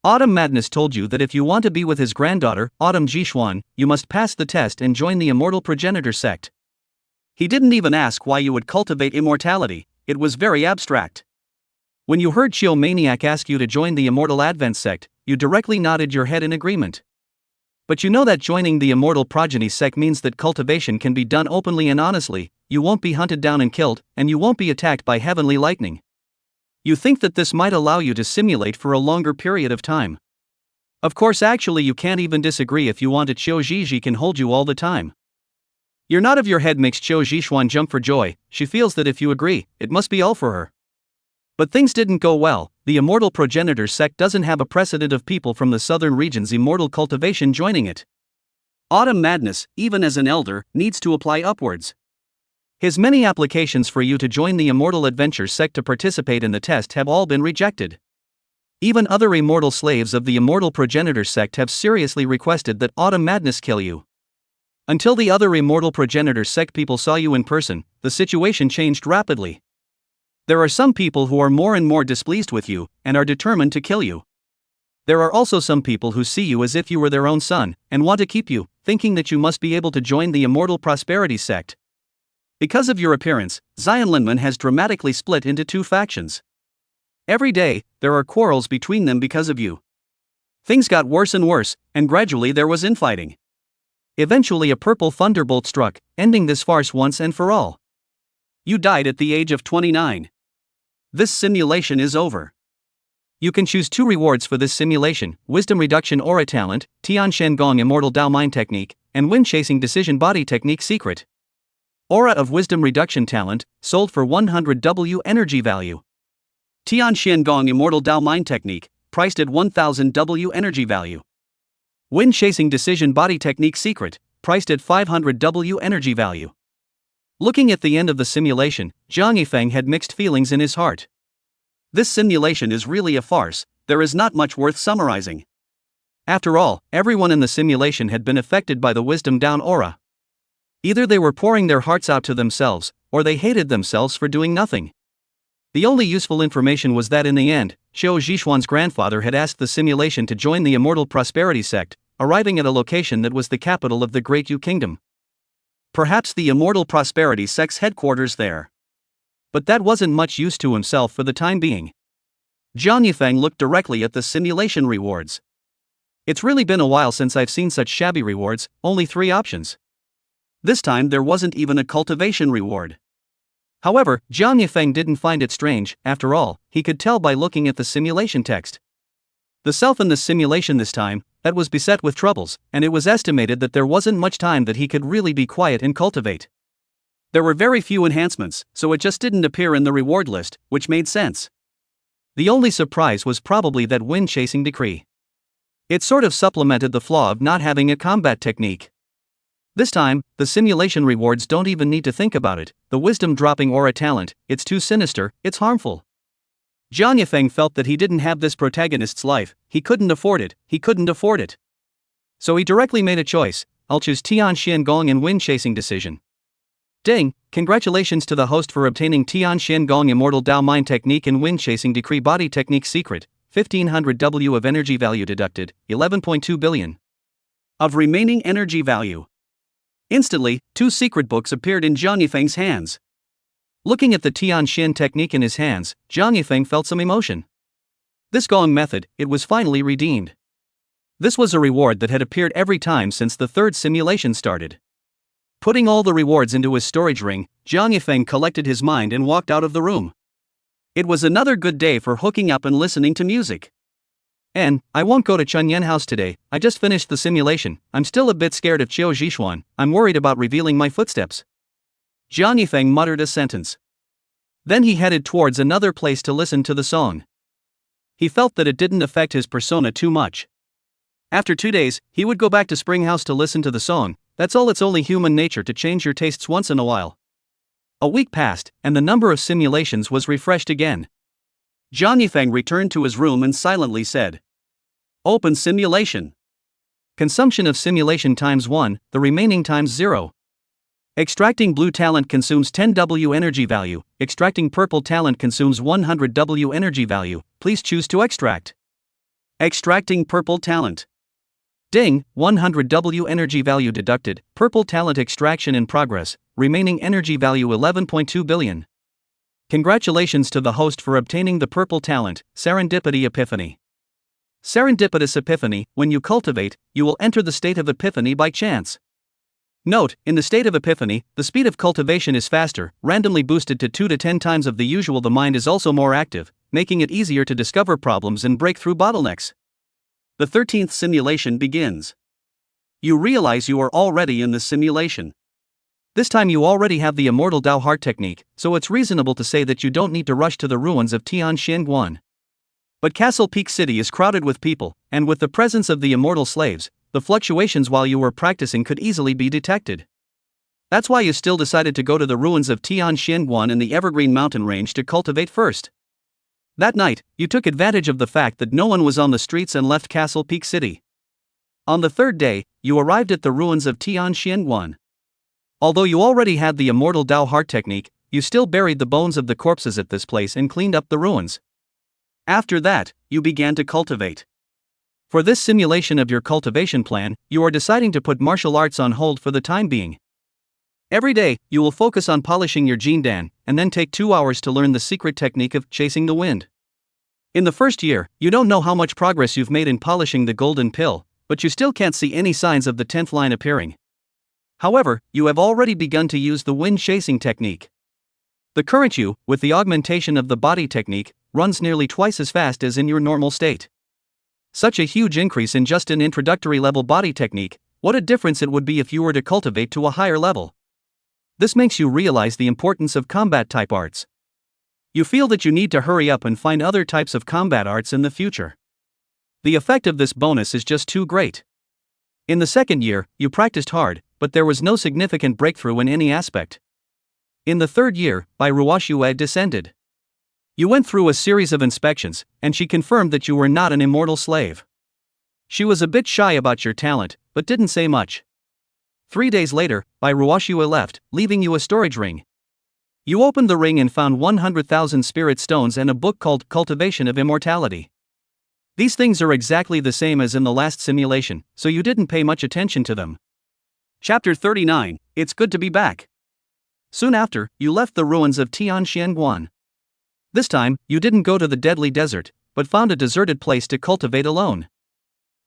Autumn Madness told you that if you want to be with his granddaughter, Autumn Zhishuan, you must pass the test and join the immortal progenitor sect. He didn't even ask why you would cultivate immortality, it was very abstract. When you heard Qiu Maniac ask you to join the immortal advent sect, you directly nodded your head in agreement. But you know that joining the immortal progeny sect means that cultivation can be done openly and honestly, you won't be hunted down and killed, and you won't be attacked by heavenly lightning. You think that this might allow you to simulate for a longer period of time. Of course, actually you can't even disagree if you want it. Qiu Zhizhi can hold you all the time. Your nod of your head makes Qiu Zhishuan jump for joy. She feels that if you agree, it must be all for her. But things didn't go well. The immortal progenitor sect doesn't have a precedent of people from the southern region's immortal cultivation joining it. Autumn Madness, even as an elder, needs to apply upwards. His many applications for you to join the immortal adventure sect to participate in the test have all been rejected. Even other immortal slaves of the immortal progenitor sect have seriously requested that Autumn Madness kill you. Until the other immortal progenitor sect people saw you in person, the situation changed rapidly. There are some people who are more and more displeased with you, and are determined to kill you. There are also some people who see you as if you were their own son, and want to keep you, thinking that you must be able to join the immortal prosperity sect. Because of your appearance, Xianlinmen has dramatically split into 2 factions. Every day, there are quarrels between them because of you. Things got worse and worse, and gradually there was infighting. Eventually a purple thunderbolt struck, ending this farce once and for all. You died at the age of 29. This simulation is over. You can choose 2 rewards for this simulation: Wisdom Reduction Aura Talent, Tianshan Gong Immortal Dao Mind Technique, and Wind Chasing Decision Body Technique Secret. Aura of Wisdom Reduction Talent, sold for 100 W energy value. Tianshan Gong Immortal Dao Mind Technique, priced at 1000 W energy value. Wind Chasing Decision Body Technique Secret, priced at 500 W energy value. Looking at the end of the simulation, Jiang Yifeng had mixed feelings in his heart. This simulation is really a farce, there is not much worth summarizing. After all, everyone in the simulation had been affected by the Wisdom Down aura. Either they were pouring their hearts out to themselves, or they hated themselves for doing nothing. The only useful information was that in the end, Qiu Zhishuan's grandfather had asked the simulation to join the immortal prosperity sect, arriving at a location that was the capital of the Great Yu Kingdom. Perhaps the immortal prosperity sect's headquarters there. But that wasn't much use to himself for the time being. Jiang Yifeng looked directly at the simulation rewards. It's really been a while since I've seen such shabby rewards, only 3 options. This time there wasn't even a cultivation reward. However, Jiang Yifeng didn't find it strange. After all, he could tell by looking at the simulation text. The self in the simulation this time, that was beset with troubles, and it was estimated that there wasn't much time that he could really be quiet and cultivate. There were very few enhancements, so it just didn't appear in the reward list, which made sense. The only surprise was probably that wind chasing decree. It sort of supplemented the flaw of not having a combat technique. This time, the simulation rewards don't even need to think about it. The wisdom dropping aura talent, it's too sinister, it's harmful. Jiang Yifeng felt that he didn't have this protagonist's life, he couldn't afford it. So he directly made a choice: I'll choose Tian Xian Gong in wind chasing decision. Ding! Congratulations to the host for obtaining Tian Xian Gong Immortal Dao Mind Technique and wind chasing decree body technique secret. 1500 W of energy value deducted, 11.2 billion of remaining energy value. Instantly, 2 secret books appeared in Jiang Yifeng's hands. Looking at the Tian Xian technique in his hands, Jiang Yifeng felt some emotion. This Gong method, it was finally redeemed. This was a reward that had appeared every time since the 3rd simulation started. Putting all the rewards into his storage ring, Jiang Yifeng collected his mind and walked out of the room. It was another good day for hooking up and listening to music. And, I won't go to Chunyan House today, I just finished the simulation. I'm still a bit scared of Qiu Zhishuan, I'm worried about revealing my footsteps. Jiang Yifeng muttered a sentence. Then he headed towards another place to listen to the song. He felt that it didn't affect his persona too much. After 2 days, he would go back to Spring House to listen to the song. That's all. It's only human nature to change your tastes once in a while. A week passed, and the number of simulations was refreshed again. Jiang Yifeng returned to his room and silently said, "Open simulation. Consumption of simulation times 1, the remaining times 0. Extracting blue talent consumes 10 W energy value, extracting purple talent consumes 100 W energy value, please choose to extract." Extracting purple talent. Ding! 100 W energy value deducted, purple talent extraction in progress, remaining energy value 11.2 billion. Congratulations to the host for obtaining the purple talent, Serendipity Epiphany. Serendipitous Epiphany, when you cultivate, you will enter the state of epiphany by chance. Note, in the state of epiphany, the speed of cultivation is faster, randomly boosted to 2 to 10 times of the usual. The mind is also more active, making it easier to discover problems and break through bottlenecks. The 13th simulation begins. You realize you are already in the simulation. This time you already have the Immortal Dao Heart technique, so it's reasonable to say that you don't need to rush to the ruins of Tian Xianguan. But Castle Peak City is crowded with people, and with the presence of the immortal slaves, the fluctuations while you were practicing could easily be detected. That's why you still decided to go to the ruins of Tian Xianguan in the Evergreen Mountain Range to cultivate first. That night, you took advantage of the fact that no one was on the streets and left Castle Peak City. On the 3rd day, you arrived at the ruins of Tian Xianguan. Although you already had the Immortal Dao Heart technique, you still buried the bones of the corpses at this place and cleaned up the ruins. After that, you began to cultivate. For this simulation of your cultivation plan, you are deciding to put martial arts on hold for the time being. Every day, you will focus on polishing your Jindan, and then take 2 hours to learn the secret technique of chasing the wind. In the first year, you don't know how much progress you've made in polishing the golden pill, but you still can't see any signs of the 10th line appearing. However, you have already begun to use the wind chasing technique. The current you, with the augmentation of the body technique, runs nearly twice as fast as in your normal state. Such a huge increase in just an introductory level body technique, what a difference it would be if you were to cultivate to a higher level. This makes you realize the importance of combat type arts. You feel that you need to hurry up and find other types of combat arts in the future. The effect of this bonus is just too great. In the 2nd year, you practiced hard, but there was no significant breakthrough in any aspect. In the 3rd year, Bai Ruoxue descended. You went through a series of inspections, and she confirmed that you were not an immortal slave. She was a bit shy about your talent, but didn't say much. 3 days later, Bai Ruoxue left, leaving you a storage ring. You opened the ring and found 100,000 spirit stones and a book called Cultivation of Immortality. These things are exactly the same as in the last simulation, so you didn't pay much attention to them. Chapter 39, It's Good to Be Back. Soon after, you left the ruins of Tian Xianguan. This time, you didn't go to the deadly desert, but found a deserted place to cultivate alone.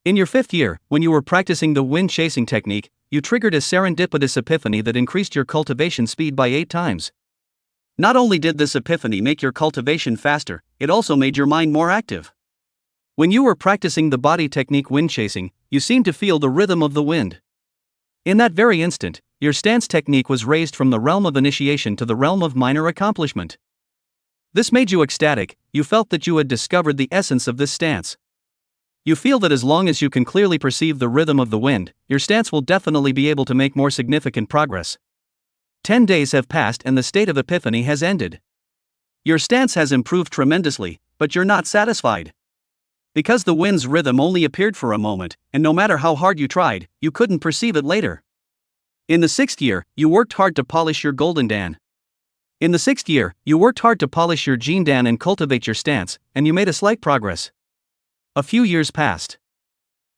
In your 5th year, when you were practicing the wind chasing technique, you triggered a serendipitous epiphany that increased your cultivation speed by 8 times. Not only did this epiphany make your cultivation faster, it also made your mind more active. When you were practicing the body technique wind chasing, you seemed to feel the rhythm of the wind. In that very instant, your stance technique was raised from the realm of initiation to the realm of minor accomplishment. This made you ecstatic. You felt that you had discovered the essence of this stance. You feel that as long as you can clearly perceive the rhythm of the wind, your stance will definitely be able to make more significant progress. 10 days have passed and the state of epiphany has ended. Your stance has improved tremendously, but you're not satisfied. Because the wind's rhythm only appeared for a moment, and no matter how hard you tried, you couldn't perceive it later. In the 6th year, you worked hard to polish your golden dan. In the 6th year, you worked hard to polish your Jin dan and cultivate your stance, and you made a slight progress. A few years passed.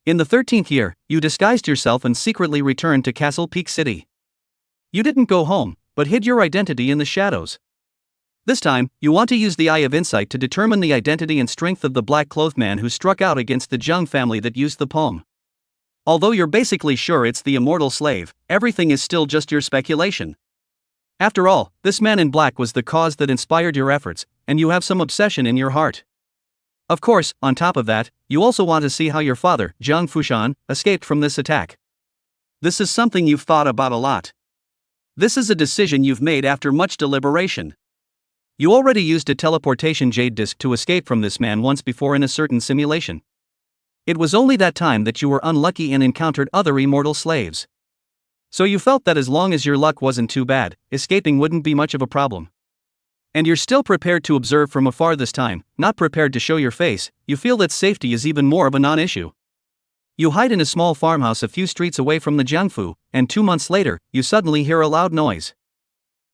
In the 13th year, you disguised yourself and secretly returned to Castle Peak City. You didn't go home, but hid your identity in the shadows. This time, you want to use the Eye of Insight to determine the identity and strength of the black-clothed man who struck out against the Jung family that used the poem. Although you're basically sure it's the immortal slave, everything is still just your speculation. After all, this man in black was the cause that inspired your efforts, and you have some obsession in your heart. Of course, on top of that, you also want to see how your father, Jiang Fushan, escaped from this attack. This is something you've thought about a lot. This is a decision you've made after much deliberation. You already used a teleportation jade disc to escape from this man once before in a certain simulation. It was only that time that you were unlucky and encountered other immortal slaves. So you felt that as long as your luck wasn't too bad, escaping wouldn't be much of a problem. And you're still prepared to observe from afar this time, not prepared to show your face. You feel that safety is even more of a non-issue. You hide in a small farmhouse a few streets away from the Jiangfu, and 2 months later, you suddenly hear a loud noise.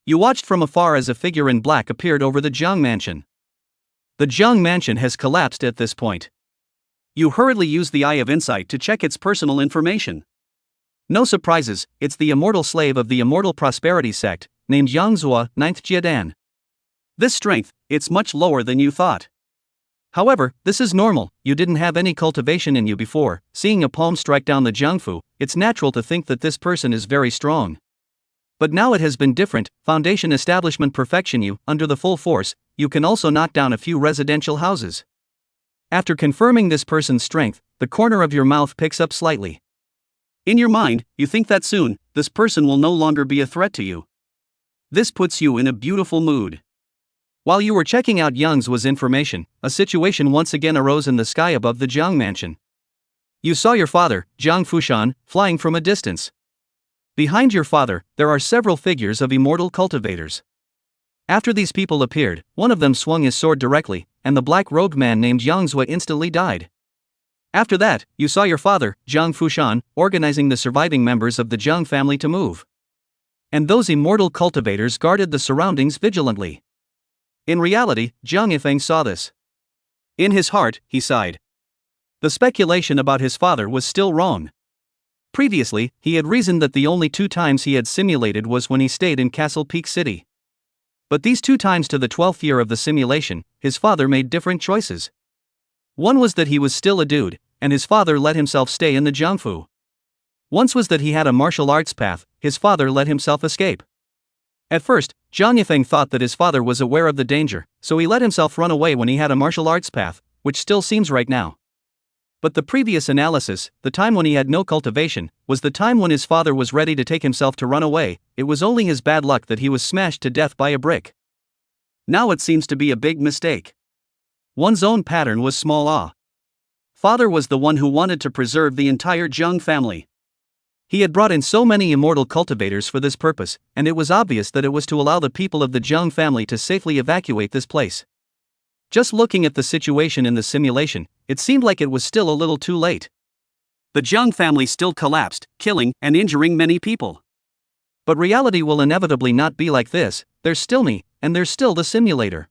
You watched from afar as a figure in black appeared over the Jiang mansion. The Jiang mansion has collapsed at this point. You hurriedly use the Eye of Insight to check its personal information. No surprises, it's the immortal slave of the immortal prosperity sect, named Yangzhua, 9th Jiedan. This strength, it's much lower than you thought. However, this is normal. You didn't have any cultivation in you before. Seeing a palm strike down the Jiangfu, it's natural to think that this person is very strong. But now it has been different. Foundation establishment perfection you, under the full force, you can also knock down a few residential houses. After confirming this person's strength, the corner of your mouth picks up slightly. In your mind, you think that soon, this person will no longer be a threat to you. This puts you in a beautiful mood. While you were checking out Yang's information, a situation once again arose in the sky above the Jiang mansion. You saw your father, Jiang Fushan, flying from a distance. Behind your father, there are several figures of immortal cultivators. After these people appeared, one of them swung his sword directly, and the black-robed man named Yangzhua instantly died. After that, you saw your father, Jiang Fushan, organizing the surviving members of the Jiang family to move. And those immortal cultivators guarded the surroundings vigilantly. In reality, Jiang Yifeng saw this. In his heart, he sighed. The speculation about his father was still wrong. Previously, he had reasoned that the only 2 times he had simulated was when he stayed in Castle Peak City. But these 2 times to the 12th year of the simulation, his father made different choices. One was that he was still a dude, and his father let himself stay in the Jiangfu. Once was that he had a martial arts path, his father let himself escape. At first, Jiang Yifeng thought that his father was aware of the danger, so he let himself run away when he had a martial arts path, which still seems right now. But the previous analysis, the time when he had no cultivation, was the time when his father was ready to take himself to run away. It was only his bad luck that he was smashed to death by a brick. Now it seems to be a big mistake. One's own pattern was small Father was the one who wanted to preserve the entire Jiang family. He had brought in so many immortal cultivators for this purpose, and it was obvious that it was to allow the people of the Jiang family to safely evacuate this place. Just looking at the situation in the simulation, it seemed like it was still a little too late. The Jiang family still collapsed, killing and injuring many people. But reality will inevitably not be like this. There's still me, and there's still the simulator.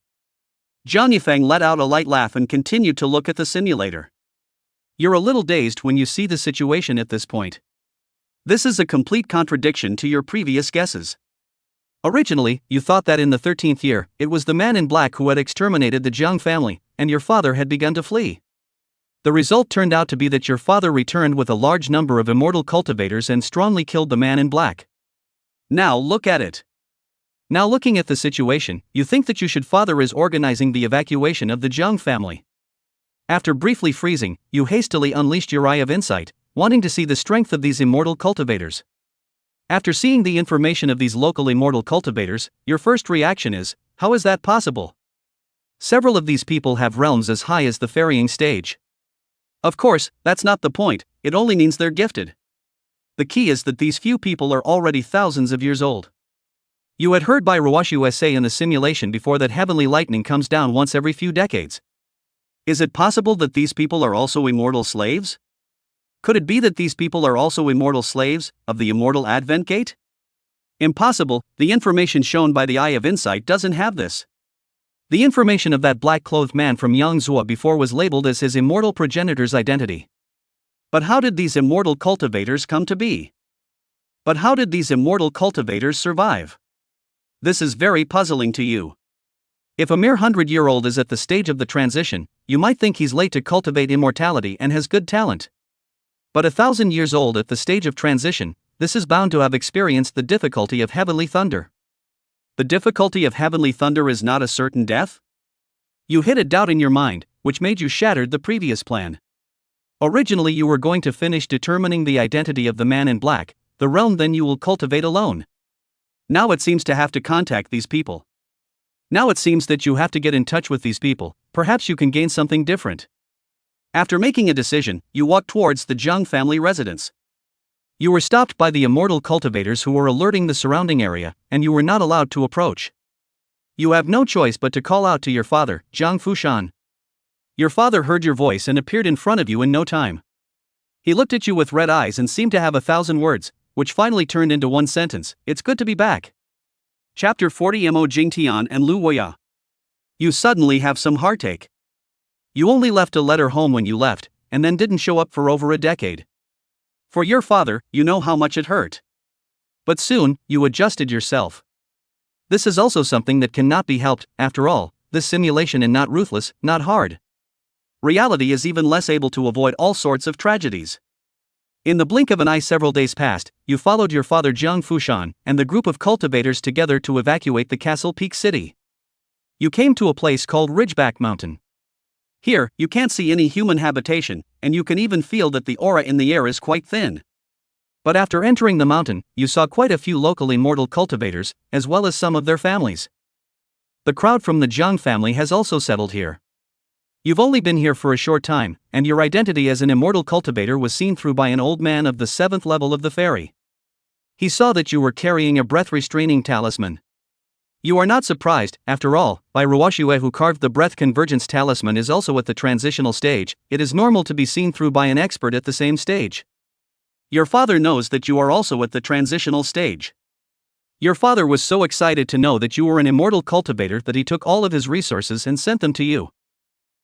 Jiang Yifeng let out a light laugh and continued to look at the simulator. You're a little dazed when you see the situation at this point. This is a complete contradiction to your previous guesses. Originally, you thought that in the 13th year, it was the man in black who had exterminated the Jiang family, and your father had begun to flee. The result turned out to be that your father returned with a large number of immortal cultivators and strongly killed the man in black. Now look at it. Now looking at the situation, you think that your father is organizing the evacuation of the Zhang family. After briefly freezing, you hastily unleashed your eye of insight, wanting to see the strength of these immortal cultivators. After seeing the information of these local immortal cultivators, your first reaction is, how is that possible? Several of these people have realms as high as the ferrying stage. Of course, that's not the point, it only means they're gifted. The key is that these few people are already thousands of years old. You had heard by Ruashu say in the simulation before that heavenly lightning comes down once every few decades. Is it possible that these people are also immortal slaves? Could it be that these people are also immortal slaves of the immortal Advent Gate? Impossible, the information shown by the Eye of Insight doesn't have this. The information of that black-clothed man from Yangzhou before was labeled as his immortal progenitor's identity. But how did these immortal cultivators come to be? But how did these immortal cultivators survive? This is very puzzling to you. If a mere 100-year-old is at the stage of the transition, you might think he's late to cultivate immortality and has good talent. But 1,000 years old at the stage of transition, this is bound to have experienced the difficulty of heavenly thunder. The difficulty of heavenly thunder is not a certain death? You hit a doubt in your mind, which made you shattered the previous plan. Originally you were going to finish determining the identity of the man in black, the realm then you will cultivate alone. Now it seems to have to contact these people. Now it seems that you have to get in touch with these people, perhaps you can gain something different. After making a decision, you walked towards the Zhang family residence. You were stopped by the immortal cultivators who were alerting the surrounding area, and you were not allowed to approach. You have no choice but to call out to your father, Zhang Fushan. Your father heard your voice and appeared in front of you in no time. He looked at you with red eyes and seemed to have 1,000 words, which finally turned into one sentence: it's good to be back. Chapter 40 Mo Jingtian and Lu Woya. You suddenly have some heartache. You only left a letter home when you left, and then didn't show up for over a decade. For your father, you know how much it hurt. But soon, you adjusted yourself. This is also something that cannot be helped, after all, this simulation is not ruthless, not hard. Reality is even less able to avoid all sorts of tragedies. In the blink of an eye several days passed, you followed your father Zhang Fushan and the group of cultivators together to evacuate the Castle Peak City. You came to a place called Ridgeback Mountain. Here, you can't see any human habitation, and you can even feel that the aura in the air is quite thin. But after entering the mountain, you saw quite a few local immortal cultivators, as well as some of their families. The crowd from the Zhang family has also settled here. You've only been here for a short time, and your identity as an immortal cultivator was seen through by an old man of the 7th level of the fairy. He saw that you were carrying a breath-restraining talisman. You are not surprised, after all, by Ruashue who carved the breath convergence talisman is also at the transitional stage. It is normal to be seen through by an expert at the same stage. Your father knows that you are also at the transitional stage. Your father was so excited to know that you were an immortal cultivator that he took all of his resources and sent them to you.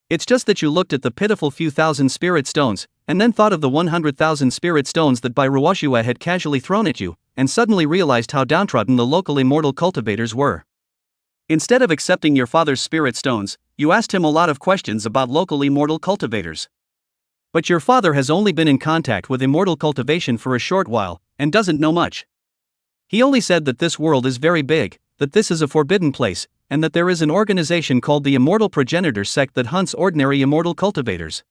It's just that you looked at the pitiful few thousand spirit stones, and then thought of the 100,000 spirit stones that Ruashue had casually thrown at you, and suddenly realized how downtrodden the local immortal cultivators were. Instead of accepting your father's spirit stones, you asked him a lot of questions about local immortal cultivators. But your father has only been in contact with immortal cultivation for a short while, and doesn't know much. He only said that this world is very big, that this is a forbidden place, and that there is an organization called the Immortal Progenitor Sect that hunts ordinary immortal cultivators.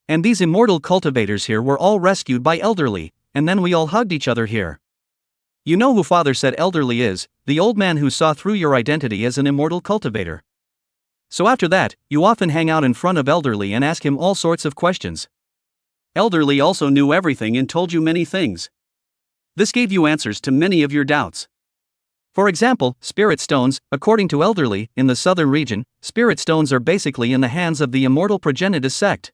And these immortal cultivators here were all rescued by Elderly, and then we all hugged each other here. You know who father said Elderly is, the old man who saw through your identity as an immortal cultivator. So after that, you often hang out in front of Elderly and ask him all sorts of questions. Elderly also knew everything and told you many things. This gave you answers to many of your doubts. For example, spirit stones, according to Elderly, in the southern region, spirit stones are basically in the hands of the Immortal Progenitus Sect.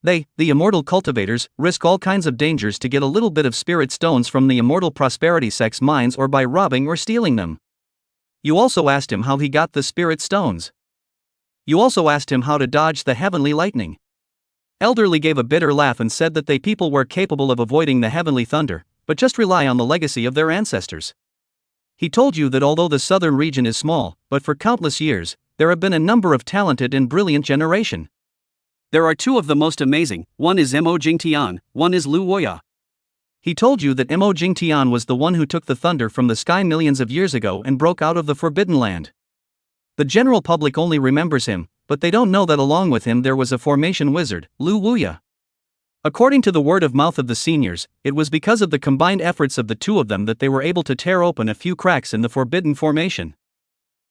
They, the immortal cultivators, risk all kinds of dangers to get a little bit of spirit stones from the Immortal Prosperity Sect's mines or by robbing or stealing them. You also asked him how he got the spirit stones. You also asked him how to dodge the heavenly lightning. Elderly gave a bitter laugh and said that they people were capable of avoiding the heavenly thunder, but just rely on the legacy of their ancestors. He told you that although the southern region is small, but for countless years, there have been a number of talented and brilliant generation. There are two of the most amazing, one is Mo Jingtian, one is Lu Woya. He told you that Mo Jingtian was the one who took the thunder from the sky millions of years ago and broke out of the Forbidden Land. The general public only remembers him, but they don't know that along with him there was a formation wizard, Lu Woya. According to the word of mouth of the seniors, it was because of the combined efforts of the two of them that they were able to tear open a few cracks in the forbidden formation.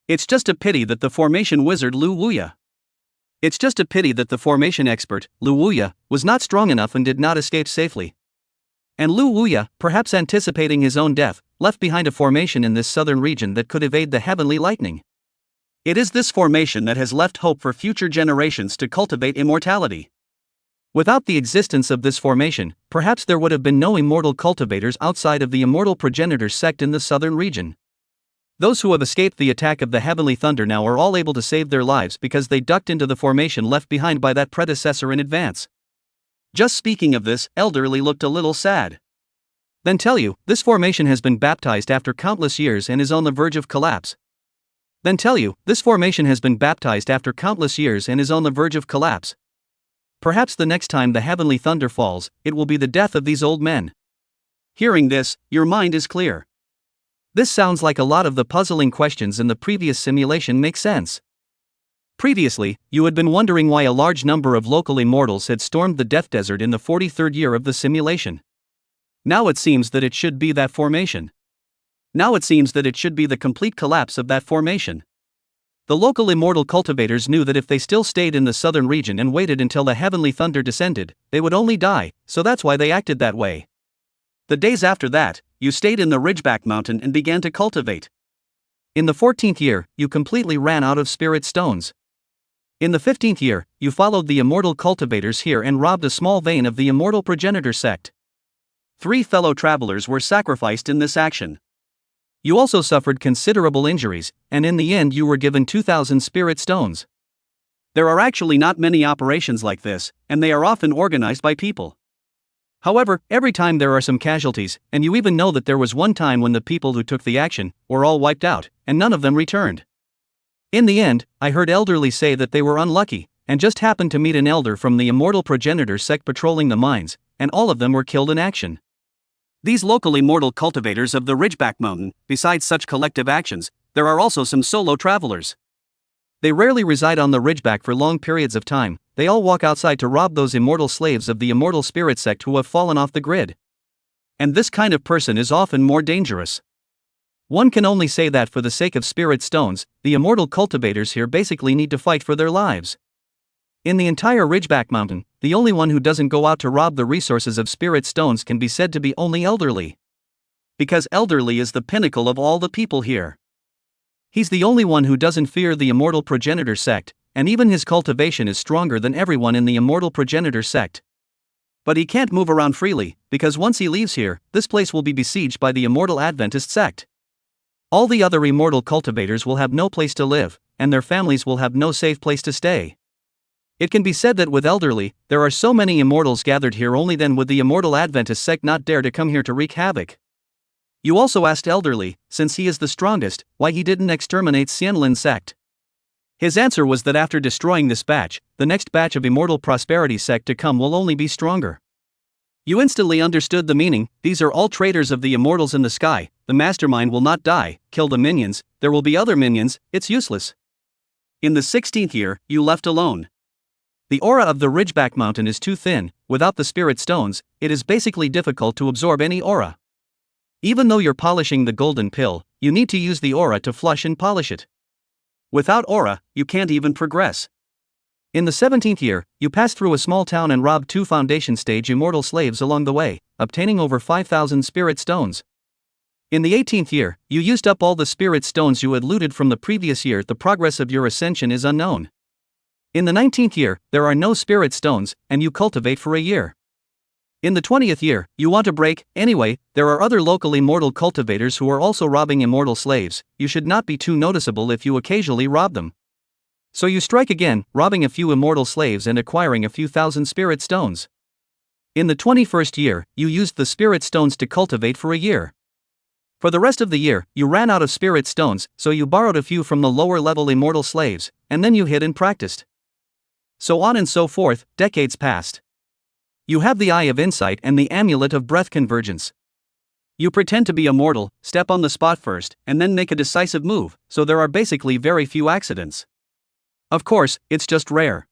It's just a pity that the formation wizard Lu Woya. It's just a pity that the formation expert, Lu Woya, was not strong enough and did not escape safely. And Lu Woya, perhaps anticipating his own death, left behind a formation in this southern region that could evade the heavenly lightning. It is this formation that has left hope for future generations to cultivate immortality. Without the existence of this formation, perhaps there would have been no immortal cultivators outside of the immortal progenitors sect in the southern region. Those who have escaped the attack of the heavenly thunder now are all able to save their lives because they ducked into the formation left behind by that predecessor in advance. Just speaking of this, Elderly looked a little sad. Then tell you, this formation has been baptized after countless years and is on the verge of collapse. Then tell you, this formation has been baptized after countless years and is on the verge of collapse. Perhaps the next time the heavenly thunder falls, it will be the death of these old men. Hearing this, your mind is clear. This sounds like a lot of the puzzling questions in the previous simulation make sense. Previously, you had been wondering why a large number of local immortals had stormed the Death Desert in the 43rd year of the simulation. Now it seems that it should be that formation. Now it seems that it should be the complete collapse of that formation. The local immortal cultivators knew that if they still stayed in the southern region and waited until the heavenly thunder descended, they would only die, so that's why they acted that way. The days after that, you stayed in the Ridgeback Mountain and began to cultivate. In the 14th year, you completely ran out of spirit stones. In the 15th year, you followed the immortal cultivators here and robbed a small vein of the immortal progenitor sect. 3 fellow travelers were sacrificed in this action. You also suffered considerable injuries, and in the end you were given 2,000 spirit stones. There are actually not many operations like this, and they are often organized by people. However, every time there are some casualties, and you even know that there was one time when the people who took the action were all wiped out, and none of them returned. In the end, I heard Elderly say that they were unlucky, and just happened to meet an elder from the immortal progenitor sect patrolling the mines, and all of them were killed in action. These local immortal cultivators of the Ridgeback Mountain, besides such collective actions, there are also some solo travelers. They rarely reside on the Ridgeback for long periods of time, they all walk outside to rob those immortal slaves of the immortal spirit sect who have fallen off the grid. And this kind of person is often more dangerous. One can only say that for the sake of spirit stones, the immortal cultivators here basically need to fight for their lives. In the entire Ridgeback Mountain, the only one who doesn't go out to rob the resources of spirit stones can be said to be only Elderly. Because Elderly is the pinnacle of all the people here. He's the only one who doesn't fear the immortal progenitor sect, and even his cultivation is stronger than everyone in the immortal progenitor sect. But he can't move around freely, because once he leaves here, this place will be besieged by the immortal Adventist sect. All the other immortal cultivators will have no place to live, and their families will have no safe place to stay. It can be said that with Elderly, there are so many immortals gathered here only then would the immortal Adventist sect not dare to come here to wreak havoc. You also asked Elderly, since he is the strongest, why he didn't exterminate Xianlin sect. His answer was that after destroying this batch, the next batch of immortal prosperity sect to come will only be stronger. You instantly understood the meaning, these are all traitors of the immortals in the sky, the mastermind will not die, kill the minions, there will be other minions, it's useless. In the 16th year, you left alone. The aura of the Ridgeback Mountain is too thin, without the spirit stones, it is basically difficult to absorb any aura. Even though you're polishing the golden pill, you need to use the aura to flush and polish it. Without aura, you can't even progress. In the 17th year, you passed through a small town and robbed 2 foundation stage immortal slaves along the way, obtaining over 5,000 spirit stones. In the 18th year, you used up all the spirit stones you had looted from the previous year. The progress of your ascension is unknown. In the 19th year, there are no spirit stones, and you cultivate for a year. In the 20th year, you want a break. Anyway, there are other local immortal cultivators who are also robbing immortal slaves. You should not be too noticeable if you occasionally rob them. So you strike again, robbing a few immortal slaves and acquiring a few thousand spirit stones. In the 21st year, you used the spirit stones to cultivate for a year. For the rest of the year, you ran out of spirit stones, so you borrowed a few from the lower level immortal slaves, and then you hid and practiced. So on and so forth, decades passed. You have the Eye of Insight and the Amulet of Breath Convergence. You pretend to be immortal, step on the spot first, and then make a decisive move, so there are basically very few accidents. Of course, it's just rare.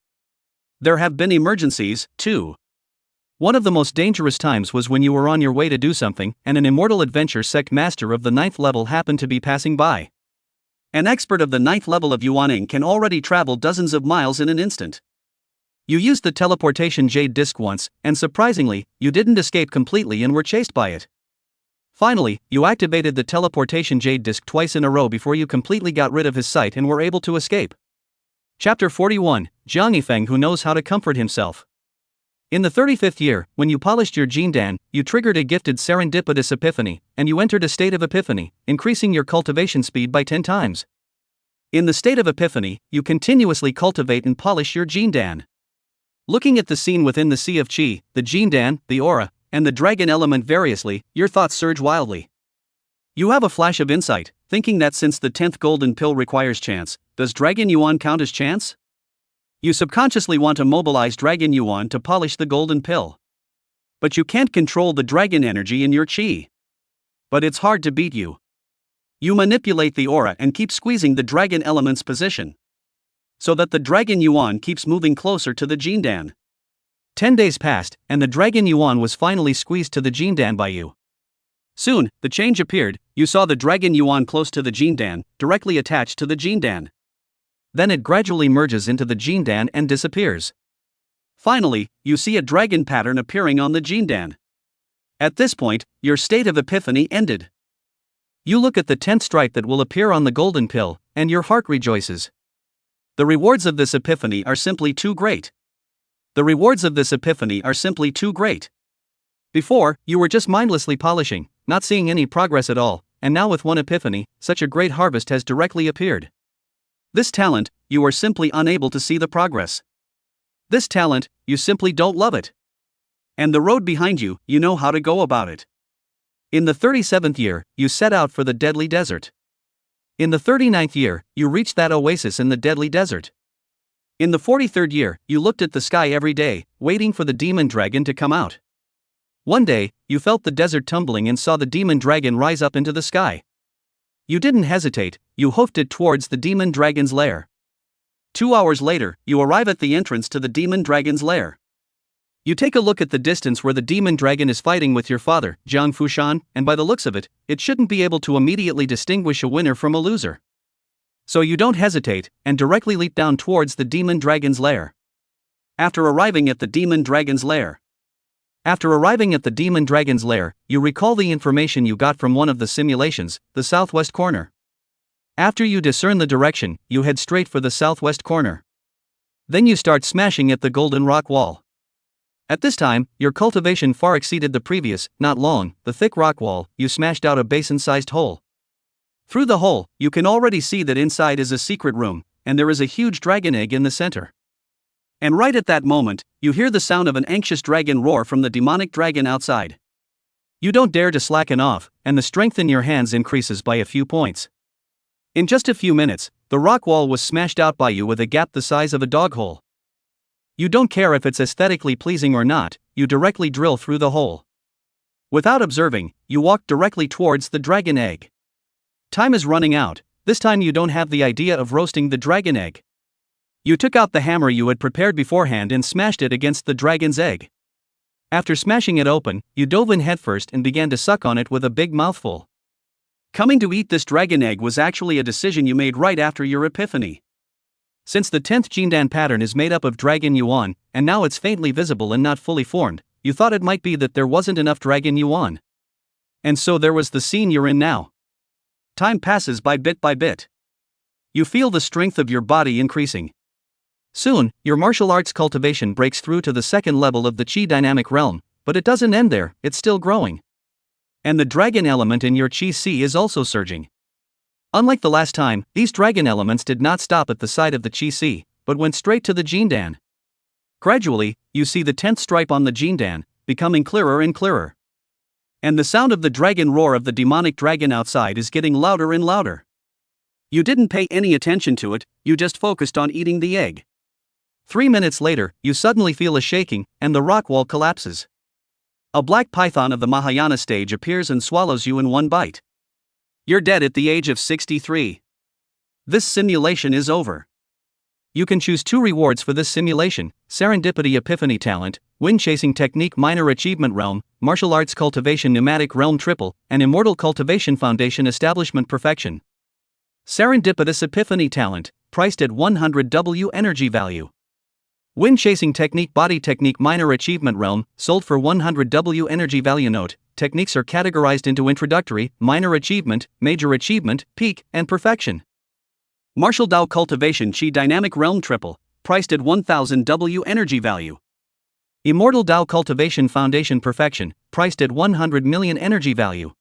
There have been emergencies, too. One of the most dangerous times was when you were on your way to do something, and an immortal adventure sect master of the 9th level happened to be passing by. An expert of the 9th level of Yuaning can already travel dozens of miles in an instant. You used the teleportation jade disc once, and surprisingly, you didn't escape completely and were chased by it. Finally, you activated the teleportation jade disc twice in a row before you completely got rid of his sight and were able to escape. Chapter 41, Jiang Yifeng Who Knows How to Comfort Himself. In the 35th year, when you polished your Jindan, you triggered a gifted serendipitous epiphany, and you entered a state of epiphany, increasing your cultivation speed by 10 times. In the state of epiphany, you continuously cultivate and polish your Jindan. Looking at the scene within the Sea of Qi, the Jindan, the aura, and the dragon element variously, your thoughts surge wildly. You have a flash of insight, thinking that since the 10th golden pill requires chance, does Dragon Yuan count as chance? You subconsciously want to mobilize Dragon Yuan to polish the golden pill. But you can't control the dragon energy in your Qi. But it's hard to beat you. You manipulate the aura and keep squeezing the dragon element's position, so that the Dragon Yuan keeps moving closer to the Jindan. 10 days passed, and the Dragon Yuan was finally squeezed to the Jindan by you. Soon, the change appeared. You saw the Dragon Yuan close to the Jindan, directly attached to the Jindan. Then it gradually merges into the Jindan and disappears. Finally, you see a dragon pattern appearing on the Jindan. At this point, your state of epiphany ended. You look at the 10th stripe that will appear on the golden pill, and your heart rejoices. The rewards of this epiphany are simply too great. The rewards of this epiphany are simply too great. Before, you were just mindlessly polishing, not seeing any progress at all, and now with one epiphany, such a great harvest has directly appeared. This talent, you are simply unable to see the progress. This talent, you simply don't love it. And the road behind you, you know how to go about it. In the 37th year, you set out for the deadly desert. In the 39th year, you reached that oasis in the deadly desert. In the 43rd year, you looked at the sky every day, waiting for the demon dragon to come out. One day, you felt the desert tumbling and saw the demon dragon rise up into the sky. You didn't hesitate, you hoofed it towards the demon dragon's lair. 2 hours later, you arrive at the entrance to the demon dragon's lair. You take a look at the distance where the demon dragon is fighting with your father, Jiang Fushan, and by the looks of it, it shouldn't be able to immediately distinguish a winner from a loser. So you don't hesitate, and directly leap down towards the demon dragon's lair. After arriving at the demon dragon's lair, you recall the information you got from one of the simulations, the southwest corner. After you discern the direction, you head straight for the southwest corner. Then you start smashing at the golden rock wall. At this time, your cultivation far exceeded the previous, not long, the thick rock wall. You smashed out a basin-sized hole. Through the hole, you can already see that inside is a secret room, and there is a huge dragon egg in the center. And right at that moment, you hear the sound of an anxious dragon roar from the demonic dragon outside. You don't dare to slacken off, and the strength in your hands increases by a few points. In just a few minutes, the rock wall was smashed out by you with a gap the size of a dog hole. You don't care if it's aesthetically pleasing or not, you directly drill through the hole. Without observing, you walk directly towards the dragon egg. Time is running out. This time you don't have the idea of roasting the dragon egg. You took out the hammer you had prepared beforehand and smashed it against the dragon's egg. After smashing it open, you dove in headfirst and began to suck on it with a big mouthful. Coming to eat this dragon egg was actually a decision you made right after your epiphany. Since the 10th Jindan pattern is made up of Dragon Yuan, and now it's faintly visible and not fully formed, you thought it might be that there wasn't enough Dragon Yuan. And so there was the scene you're in now. Time passes by bit. You feel the strength of your body increasing. Soon, your martial arts cultivation breaks through to the second level of the Qi dynamic realm, but it doesn't end there, it's still growing. And the dragon element in your Qi C is also surging. Unlike the last time, these dragon elements did not stop at the side of the Qi C, but went straight to the Jindan. Gradually, you see the 10th stripe on the Jindan, becoming clearer and clearer. And the sound of the dragon roar of the demonic dragon outside is getting louder and louder. You didn't pay any attention to it, you just focused on eating the egg. 3 minutes later, you suddenly feel a shaking, and the rock wall collapses. A black python of the Mahayana stage appears and swallows you in one bite. You're dead at the age of 63. This simulation is over. You can choose 2 rewards for this simulation: Serendipity Epiphany Talent, Wind Chasing Technique Minor Achievement Realm, Martial Arts Cultivation Pneumatic Realm Triple, and Immortal Cultivation Foundation Establishment Perfection. Serendipitous Epiphany Talent, priced at 100 W energy value. Wind Chasing Technique Body Technique Minor Achievement Realm, sold for 100 W energy value. Note: techniques are categorized into Introductory, Minor Achievement, Major Achievement, Peak, and Perfection. Martial Dao Cultivation Chi Dynamic Realm Triple, priced at 1000 W energy value. Immortal Dao Cultivation Foundation Perfection, priced at 100 million energy value.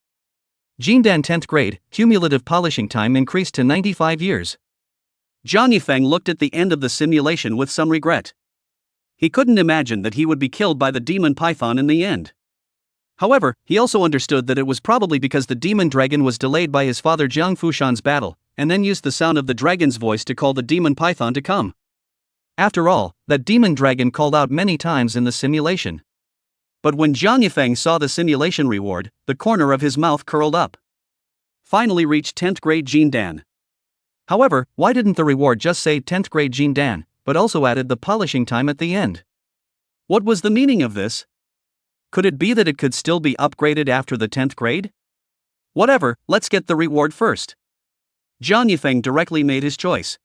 Jindan 10th grade, cumulative polishing time increased to 95 years. Jiang Yifeng looked at the end of the simulation with some regret. He couldn't imagine that he would be killed by the demon python in the end. However, he also understood that it was probably because the demon dragon was delayed by his father Jiang Fushan's battle, and then used the sound of the dragon's voice to call the demon python to come. After all, that demon dragon called out many times in the simulation. But when Jiang Yifeng saw the simulation reward, the corner of his mouth curled up. Finally reached 10th grade Jindan. However, why didn't the reward just say 10th grade Jindan, but also added the polishing time at the end? What was the meaning of this? Could it be that it could still be upgraded after the 10th grade? Whatever, let's get the reward first. Jiang Yifeng directly made his choice.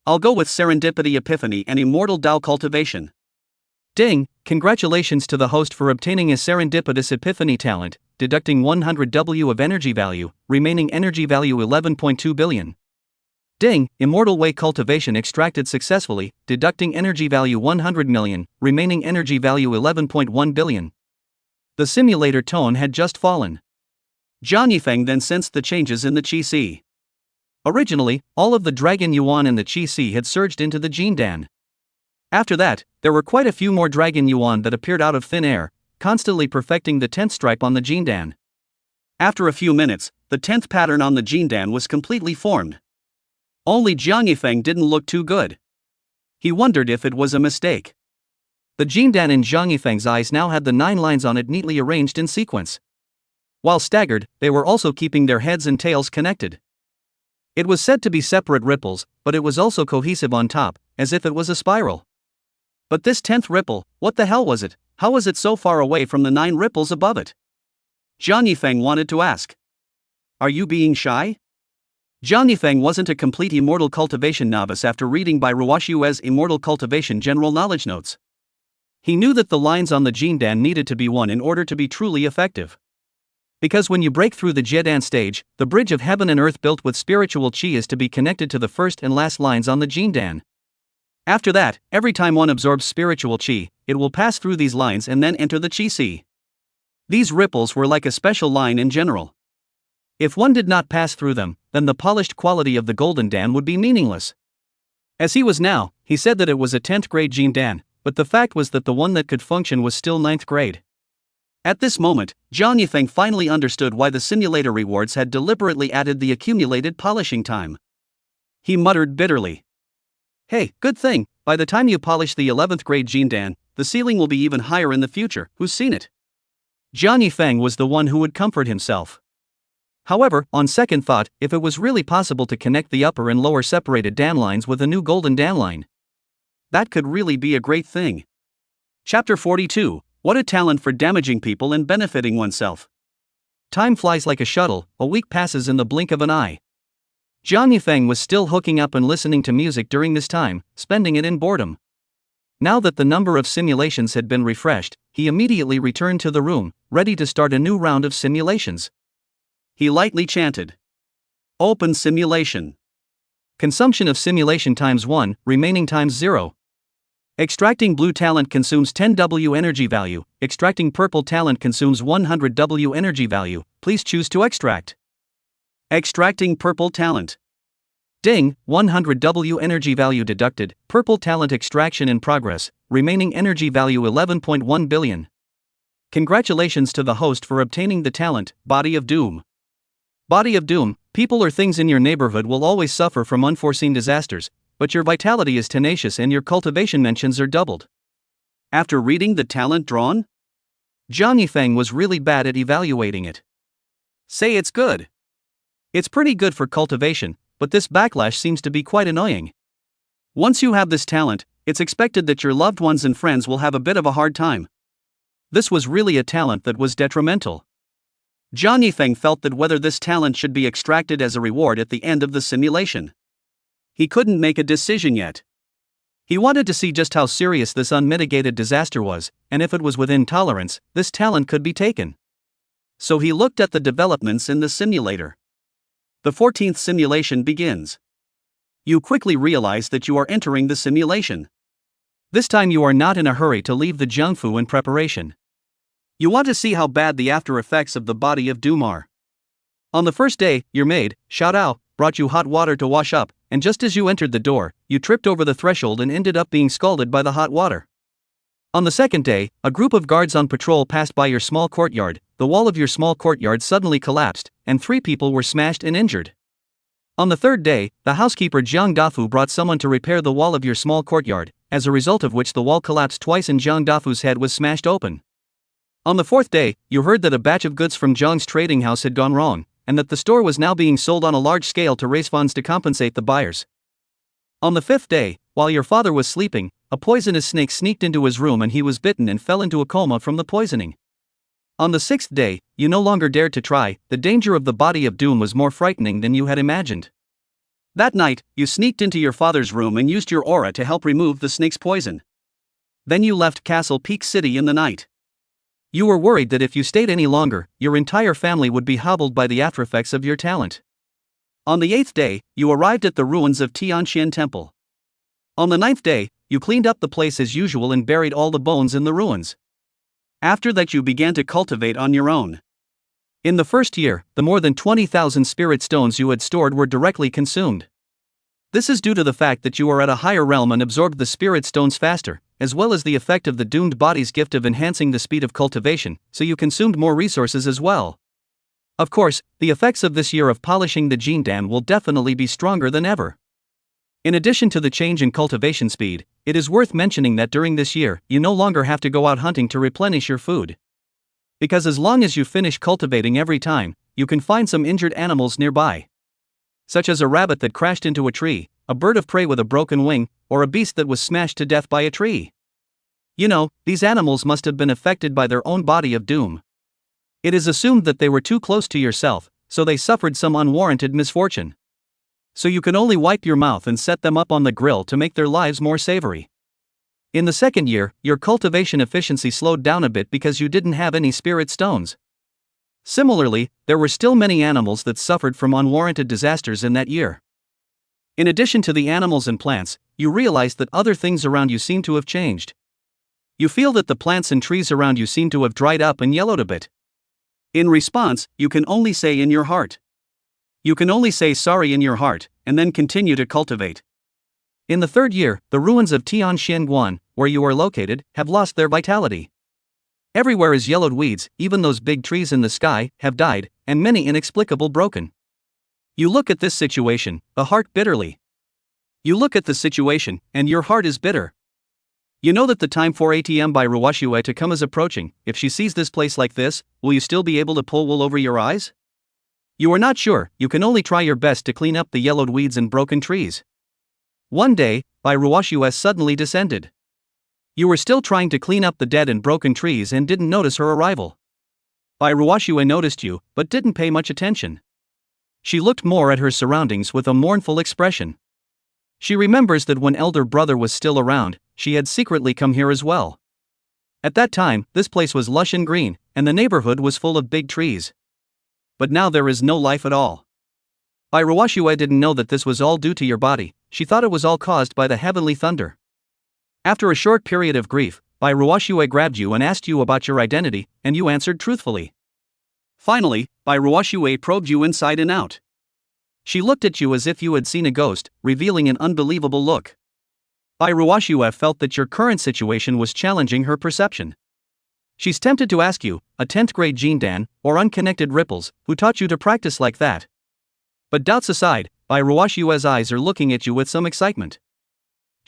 I'll go with Serendipity Epiphany and Immortal Dao Cultivation. Ding! Congratulations to the host for obtaining a Serendipitous Epiphany talent, deducting 100 W of energy value, remaining energy value 11.2 billion. Ding! Immortal Way Cultivation extracted successfully, deducting energy value 100 million, remaining energy value 11.1 billion. The simulator tone had just fallen. Jiang Yifeng then sensed the changes in the Qi Si. Originally, all of the Dragon Yuan in the Qi Si had surged into the Jindan. After that, there were quite a few more Dragon Yuan that appeared out of thin air, constantly perfecting the 10th stripe on the Jindan. After a few minutes, the 10th pattern on the Jindan was completely formed. Only Jiang Yifeng didn't look too good. He wondered if it was a mistake. The Jindan in Jiang Yifeng's eyes now had the 9 lines on it neatly arranged in sequence. While staggered, they were also keeping their heads and tails connected. It was said to be separate ripples, but it was also cohesive on top, as if it was a spiral. But this 10th ripple, what the hell was it? How was it so far away from the 9 ripples above it? Jiang Yifeng wanted to ask. Are you being shy? Jiang Yifeng wasn't a complete Immortal Cultivation novice after reading by Ruoshue's Immortal Cultivation General Knowledge Notes. He knew that the lines on the Jindan needed to be one in order to be truly effective. Because when you break through the Jedan stage, the bridge of heaven and earth built with spiritual chi is to be connected to the first and last lines on the Jindan. After that, every time one absorbs spiritual chi, it will pass through these lines and then enter the Qi Si. These ripples were like a special line in general. If one did not pass through them, then the polished quality of the Golden Dan would be meaningless. As he was now, he said that it was a 10th grade Jindan, but the fact was that the one that could function was still 9th grade. At this moment, Jiang Yifeng finally understood why the simulator rewards had deliberately added the accumulated polishing time. He muttered bitterly. Hey, good thing, by the time you polish the 11th grade Jindan, the ceiling will be even higher in the future. Who's seen it? Jiang Yifeng was the one who would comfort himself. However, on second thought, if it was really possible to connect the upper and lower separated Dan lines with a new golden Dan line, that could really be a great thing. Chapter 42. What a talent for damaging people and benefiting oneself. Time flies like a shuttle, a week passes in the blink of an eye. Jiang Yifeng was still hooking up and listening to music during this time, spending it in boredom. Now that the number of simulations had been refreshed, he immediately returned to the room, ready to start a new round of simulations. He lightly chanted. Open simulation. Consumption of simulation times 1, remaining times 0. Extracting blue talent consumes 10 W energy value, extracting purple talent consumes 100 W energy value, please choose to extract. Extracting purple talent. Ding, 100 W energy value deducted, purple talent extraction in progress, remaining energy value 11.1 billion. Congratulations to the host for obtaining the talent, Body of Doom. Body of Doom, people or things in your neighborhood will always suffer from unforeseen disasters. but your vitality is tenacious and your cultivation mentions are doubled. After reading the talent drawn, Zhang Yifeng was really bad at evaluating it. Say it's good. It's pretty good for cultivation, but this backlash seems to be quite annoying. Once you have this talent, it's expected that your loved ones and friends will have a bit of a hard time. This was really a talent that was detrimental. Zhang Yifeng felt that whether this talent should be extracted as a reward at the end of the simulation. He couldn't make a decision yet. He wanted to see just how serious this unmitigated disaster was, and if it was within tolerance, this talent could be taken. So he looked at the developments in the simulator. The 14th simulation begins. You quickly realize that you are entering the simulation. This time you are not in a hurry to leave the Jiangfu in preparation. You want to see how bad the after effects of the body of doom are. On the first day, your maid, Xiaodao, brought you hot water to wash up, and just as you entered the door, you tripped over the threshold and ended up being scalded by the hot water. On the second day, a group of guards on patrol passed by your small courtyard. The wall of your small courtyard suddenly collapsed, and 3 people were smashed and injured. On the third day, the housekeeper Jiang Dafu brought someone to repair the wall of your small courtyard, as a result of which the wall collapsed twice and Jiang Dafu's head was smashed open. On the fourth day, you heard that a batch of goods from Jiang's trading house had gone wrong, and that the store was now being sold on a large scale to raise funds to compensate the buyers. On the fifth day, while your father was sleeping, a poisonous snake sneaked into his room and he was bitten and fell into a coma from the poisoning. On the sixth day, you no longer dared to try. The danger of the body of doom was more frightening than you had imagined. That night, you sneaked into your father's room and used your aura to help remove the snake's poison. Then you left Castle Peak City in the night. You were worried that if you stayed any longer, your entire family would be hobbled by the aftereffects of your talent. On the 8th day, you arrived at the ruins of Tianxian Temple. On the 9th day, you cleaned up the place as usual and buried all the bones in the ruins. After that you began to cultivate on your own. In the first year, the more than 20,000 spirit stones you had stored were directly consumed. This is due to the fact that you are at a higher realm and absorbed the spirit stones faster, as well as the effect of the doomed body's gift of enhancing the speed of cultivation, so you consumed more resources as well. Of course, the effects of this year of polishing the gene dam will definitely be stronger than ever. In addition to the change in cultivation speed, it is worth mentioning that during this year, you no longer have to go out hunting to replenish your food. Because as long as you finish cultivating every time, you can find some injured animals nearby. Such as a rabbit that crashed into a tree, a bird of prey with a broken wing, or a beast that was smashed to death by a tree. You know, these animals must have been affected by their own body of doom. It is assumed that they were too close to yourself, so they suffered some unwarranted misfortune. So you can only wipe your mouth and set them up on the grill to make their lives more savory. In the second year, your cultivation efficiency slowed down a bit because you didn't have any spirit stones. Similarly, there were still many animals that suffered from unwarranted disasters in that year. In addition to the animals and plants, you realize that other things around you seem to have changed. You feel that the plants and trees around you seem to have dried up and yellowed a bit. In response, you can only say in your heart. You can only say sorry in your heart, and then continue to cultivate. In the third year, the ruins of Tianxianguan, where you are located, have lost their vitality. Everywhere is yellowed weeds, even those big trees in the sky have died, and many inexplicable broken. You look at this situation, the heart bitterly. You look at the situation, and your heart is bitter. You know that the time for ATM by Ruoxue to come is approaching. If she sees this place like this, will you still be able to pull wool over your eyes? You are not sure. You can only try your best to clean up the yellowed weeds and broken trees. One day, Bai Ruoxue suddenly descended. You were still trying to clean up the dead and broken trees and didn't notice her arrival. Bai Ruoxue noticed you, but didn't pay much attention. She looked more at her surroundings with a mournful expression. She remembers that when elder brother was still around, she had secretly come here as well. At that time, this place was lush and green, and the neighborhood was full of big trees. But now there is no life at all. Bai Ruoxue didn't know that this was all due to your body. She thought it was all caused by the heavenly thunder. After a short period of grief, Bai Ruoxue grabbed you and asked you about your identity, and you answered truthfully. Finally, Bai Ruoxue probed you inside and out. She looked at you as if you had seen a ghost, revealing an unbelievable look. Bai Ruoxue felt that your current situation was challenging her perception. She's tempted to ask you, a 10th grade Jean Dan, or unconnected ripples, who taught you to practice like that. But doubts aside, Bai Ruoxue's eyes are looking at you with some excitement.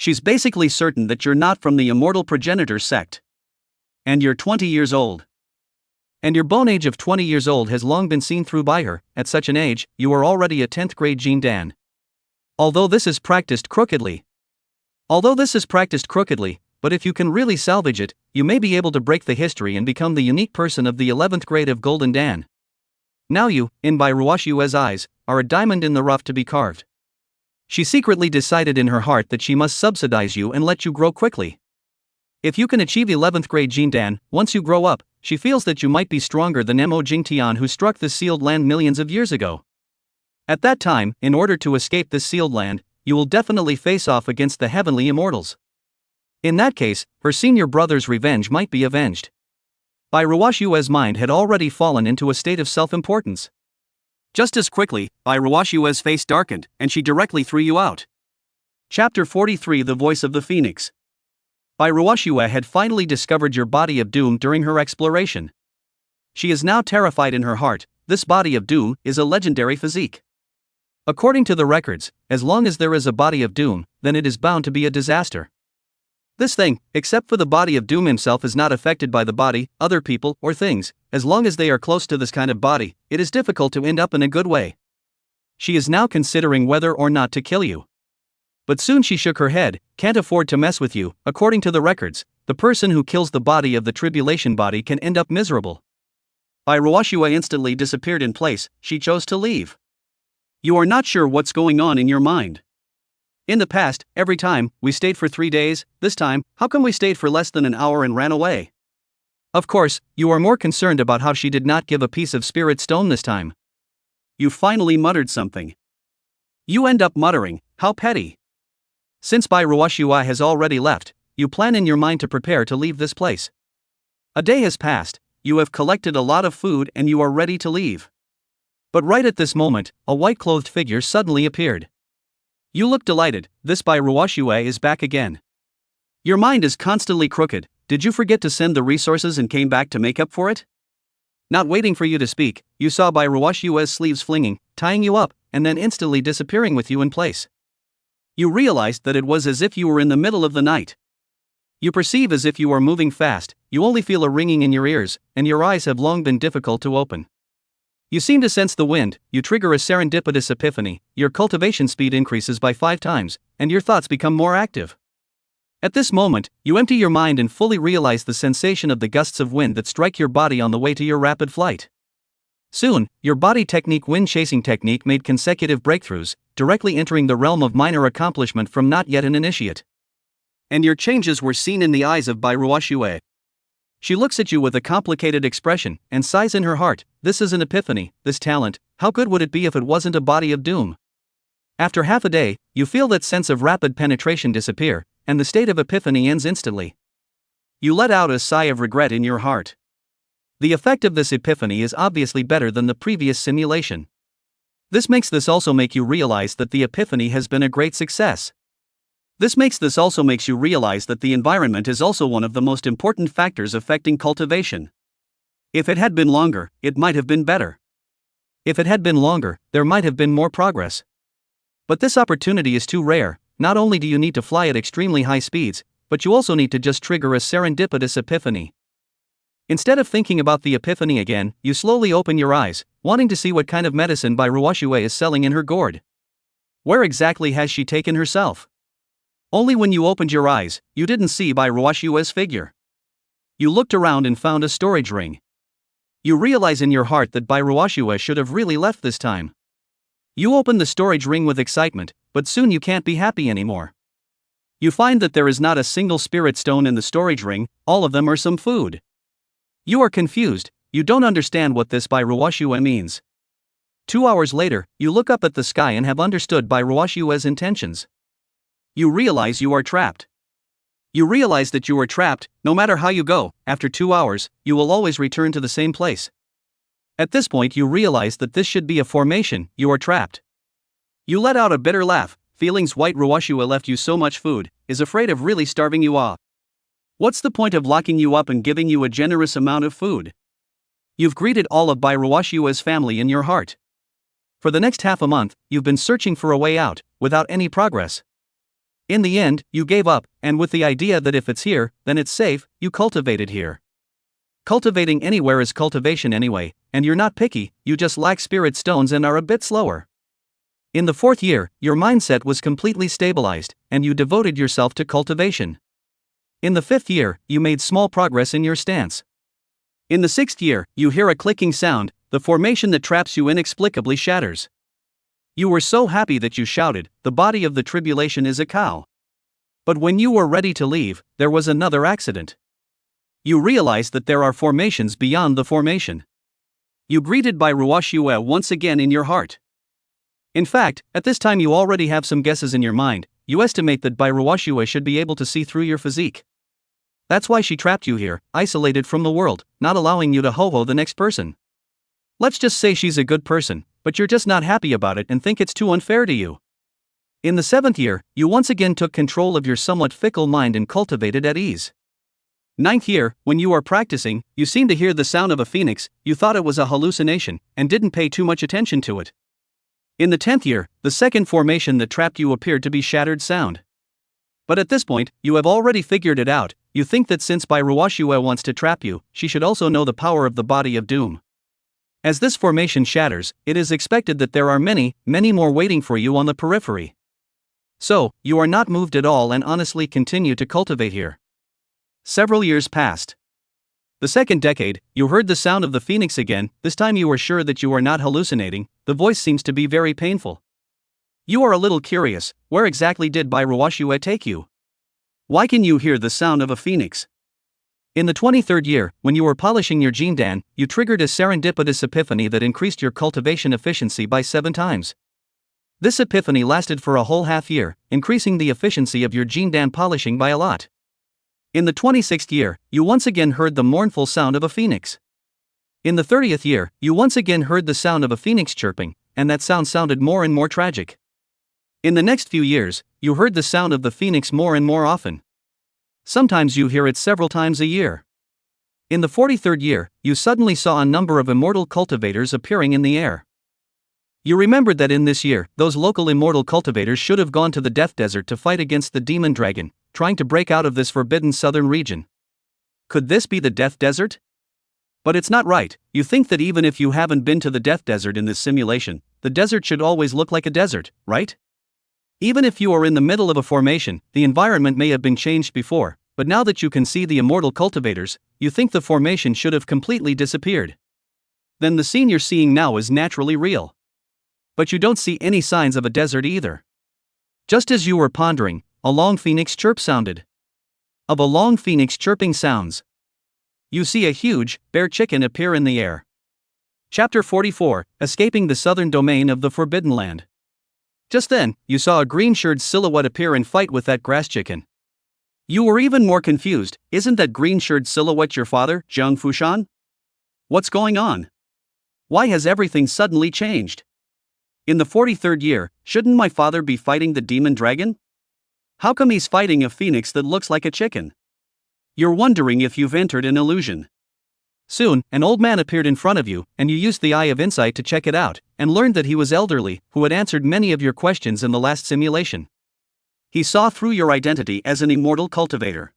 She's basically certain that you're not from the immortal progenitor sect. And you're 20 years old. And your bone age of 20 years old has long been seen through by her. At such an age, you are already a 10th grade Jean Dan. Although this is practiced crookedly, but if you can really salvage it, you may be able to break the history and become the unique person of the 11th grade of Golden Dan. Now you, in Bai Ruoshue's eyes, are a diamond in the rough to be carved. She secretly decided in her heart that she must subsidize you and let you grow quickly. If you can achieve 11th grade Jean Dan, once you grow up, she feels that you might be stronger than Mo Jingtian, who struck this sealed land millions of years ago. At that time, in order to escape this sealed land, you will definitely face off against the heavenly immortals. In that case, her senior brother's revenge might be avenged. Bai Ruoshue's mind had already fallen into a state of self-importance. Just as quickly, Bai Ruoshue's face darkened, and she directly threw you out. Chapter 43: The Voice of the Phoenix. Bai Ruoshue had finally discovered your body of doom during her exploration. She is now terrified in her heart. This body of doom is a legendary physique. According to the records, as long as there is a body of doom, then it is bound to be a disaster. This thing, except for the body of doom himself, is not affected by the body, other people, or things. As long as they are close to this kind of body, it is difficult to end up in a good way. She is now considering whether or not to kill you. But soon she shook her head. Can't afford to mess with you. According to the records, the person who kills the body of the tribulation body can end up miserable. Bai Ruoshue instantly disappeared in place. She chose to leave. You are not sure what's going on in your mind. In the past, every time, we stayed for 3 days. This time, how come we stayed for less than an hour and ran away? Of course, you are more concerned about how she did not give a piece of spirit stone this time. You finally muttered something. You end up muttering, how petty. Since Bai Ruoshue has already left, you plan in your mind to prepare to leave this place. A day has passed, you have collected a lot of food and you are ready to leave. But right at this moment, a white-clothed figure suddenly appeared. You look delighted. This Bai Ruoshue is back again. Your mind is constantly crooked. Did you forget to send the resources and came back to make up for it? Not waiting for you to speak, you saw Bai Ruoshue's sleeves flinging, tying you up, and then instantly disappearing with you in place. You realized that it was as if you were in the middle of the night. You perceive as if you are moving fast, you only feel a ringing in your ears, and your eyes have long been difficult to open. You seem to sense the wind. You trigger a serendipitous epiphany. Your cultivation speed increases by 5 times, and your thoughts become more active. At this moment, you empty your mind and fully realize the sensation of the gusts of wind that strike your body on the way to your rapid flight. Soon, your body technique, wind chasing technique, made consecutive breakthroughs, directly entering the realm of minor accomplishment from not yet an initiate. And your changes were seen in the eyes of Bai Ruoshue. She looks at you with a complicated expression, and sighs in her heart. This is an epiphany, this talent. How good would it be if it wasn't a body of doom? After half a day, you feel that sense of rapid penetration disappear, and the state of epiphany ends instantly. You let out a sigh of regret in your heart. The effect of this epiphany is obviously better than the previous simulation. This also makes you realize that the epiphany has been a great success. This also makes you realize that the environment is also one of the most important factors affecting cultivation. If it had been longer, it might have been better. If it had been longer, there might have been more progress. But this opportunity is too rare. Not only do you need to fly at extremely high speeds, but you also need to just trigger a serendipitous epiphany. Instead of thinking about the epiphany again, you slowly open your eyes, wanting to see what kind of medicine Bai Ruoshue is selling in her gourd. Where exactly has she taken herself? Only when you opened your eyes, you didn't see Bai Ruoshue's figure. You looked around and found a storage ring. You realize in your heart that Bai Ruoshue should have really left this time. You open the storage ring with excitement, but soon you can't be happy anymore. You find that there is not a single spirit stone in the storage ring, all of them are some food. You are confused, you don't understand what this Bai Ruoshue means. 2 hours later, you look up at the sky and have understood Bai Ruoshue's intentions. You realize you are trapped. You realize that you are trapped. No matter how you go, after 2 hours, you will always return to the same place. At this point you realize that this should be a formation. You are trapped. You let out a bitter laugh. Feelings White Ruoshue left you so much food, is afraid of really starving you off. What's the point of locking you up and giving you a generous amount of food? You've greeted all of Bai Ruoshue's family in your heart. For the next half a month, you've been searching for a way out, without any progress. In the end, you gave up, and with the idea that if it's here, then it's safe, you cultivated here. Cultivating anywhere is cultivation anyway, and you're not picky, you just lack spirit stones and are a bit slower. In the 4th year, your mindset was completely stabilized, and you devoted yourself to cultivation. In the 5th year, you made small progress in your stance. In the 6th year, you hear a clicking sound, the formation that traps you inexplicably shatters. You were so happy that you shouted, "The body of the tribulation is a cow." But when you were ready to leave, there was another accident. You realized that there are formations beyond the formation. You greeted by Ruashua once again in your heart. In fact, at this time you already have some guesses in your mind. You estimate that Ruashua should be able to see through your physique. That's why she trapped you here, isolated from the world, not allowing you to ho-ho the next person. Let's just say she's a good person, but you're just not happy about it and think it's too unfair to you. In the 7th year, you once again took control of your somewhat fickle mind and cultivated at ease. 9th year, when you are practicing, you seem to hear the sound of a phoenix. You thought it was a hallucination, and didn't pay too much attention to it. In the 10th year, the second formation that trapped you appeared to be shattered sound. But at this point, you have already figured it out. You think that since Ruashua wants to trap you, she should also know the power of the body of doom. As this formation shatters, it is expected that there are many, many more waiting for you on the periphery. So, you are not moved at all and honestly continue to cultivate here. Several years passed. The 2nd decade, you heard the sound of the phoenix again. This time you are sure that you are not hallucinating. The voice seems to be very painful. You are a little curious. Where exactly did Ruashua take you? Why can you hear the sound of a phoenix? In the 23rd year, when you were polishing your jindan, you triggered a serendipitous epiphany that increased your cultivation efficiency by 7 times. This epiphany lasted for a whole half year, increasing the efficiency of your jindan polishing by a lot. In the 26th year, you once again heard the mournful sound of a phoenix. In the 30th year, you once again heard the sound of a phoenix chirping, and that sound sounded more and more tragic. In the next few years, you heard the sound of the phoenix more and more often. Sometimes you hear it several times a year. In the 43rd year, you suddenly saw a number of immortal cultivators appearing in the air. You remembered that in this year, those local immortal cultivators should have gone to the Death Desert to fight against the demon dragon, trying to break out of this forbidden southern region. Could this be the Death Desert? But it's not right. You think that even if you haven't been to the Death Desert in this simulation, the desert should always look like a desert, right? Even if you are in the middle of a formation, the environment may have been changed before, but now that you can see the immortal cultivators, you think the formation should have completely disappeared. Then the scene you're seeing now is naturally real. But you don't see any signs of a desert either. Just as you were pondering, a long phoenix chirp sounded. Of a long phoenix chirping sounds, you see a huge, bare chicken appear in the air. Chapter 44, Escaping the Southern Domain of the Forbidden Land. Just then, you saw a green-shirted silhouette appear and fight with that grass chicken. You were even more confused. Isn't that green-shirted silhouette your father, Jiang Fushan? What's going on? Why has everything suddenly changed? In the 43rd year, shouldn't my father be fighting the demon dragon? How come he's fighting a phoenix that looks like a chicken? You're wondering if you've entered an illusion. Soon, an old man appeared in front of you, and you used the eye of insight to check it out, and learned that he was elderly, who had answered many of your questions in the last simulation. He saw through your identity as an immortal cultivator.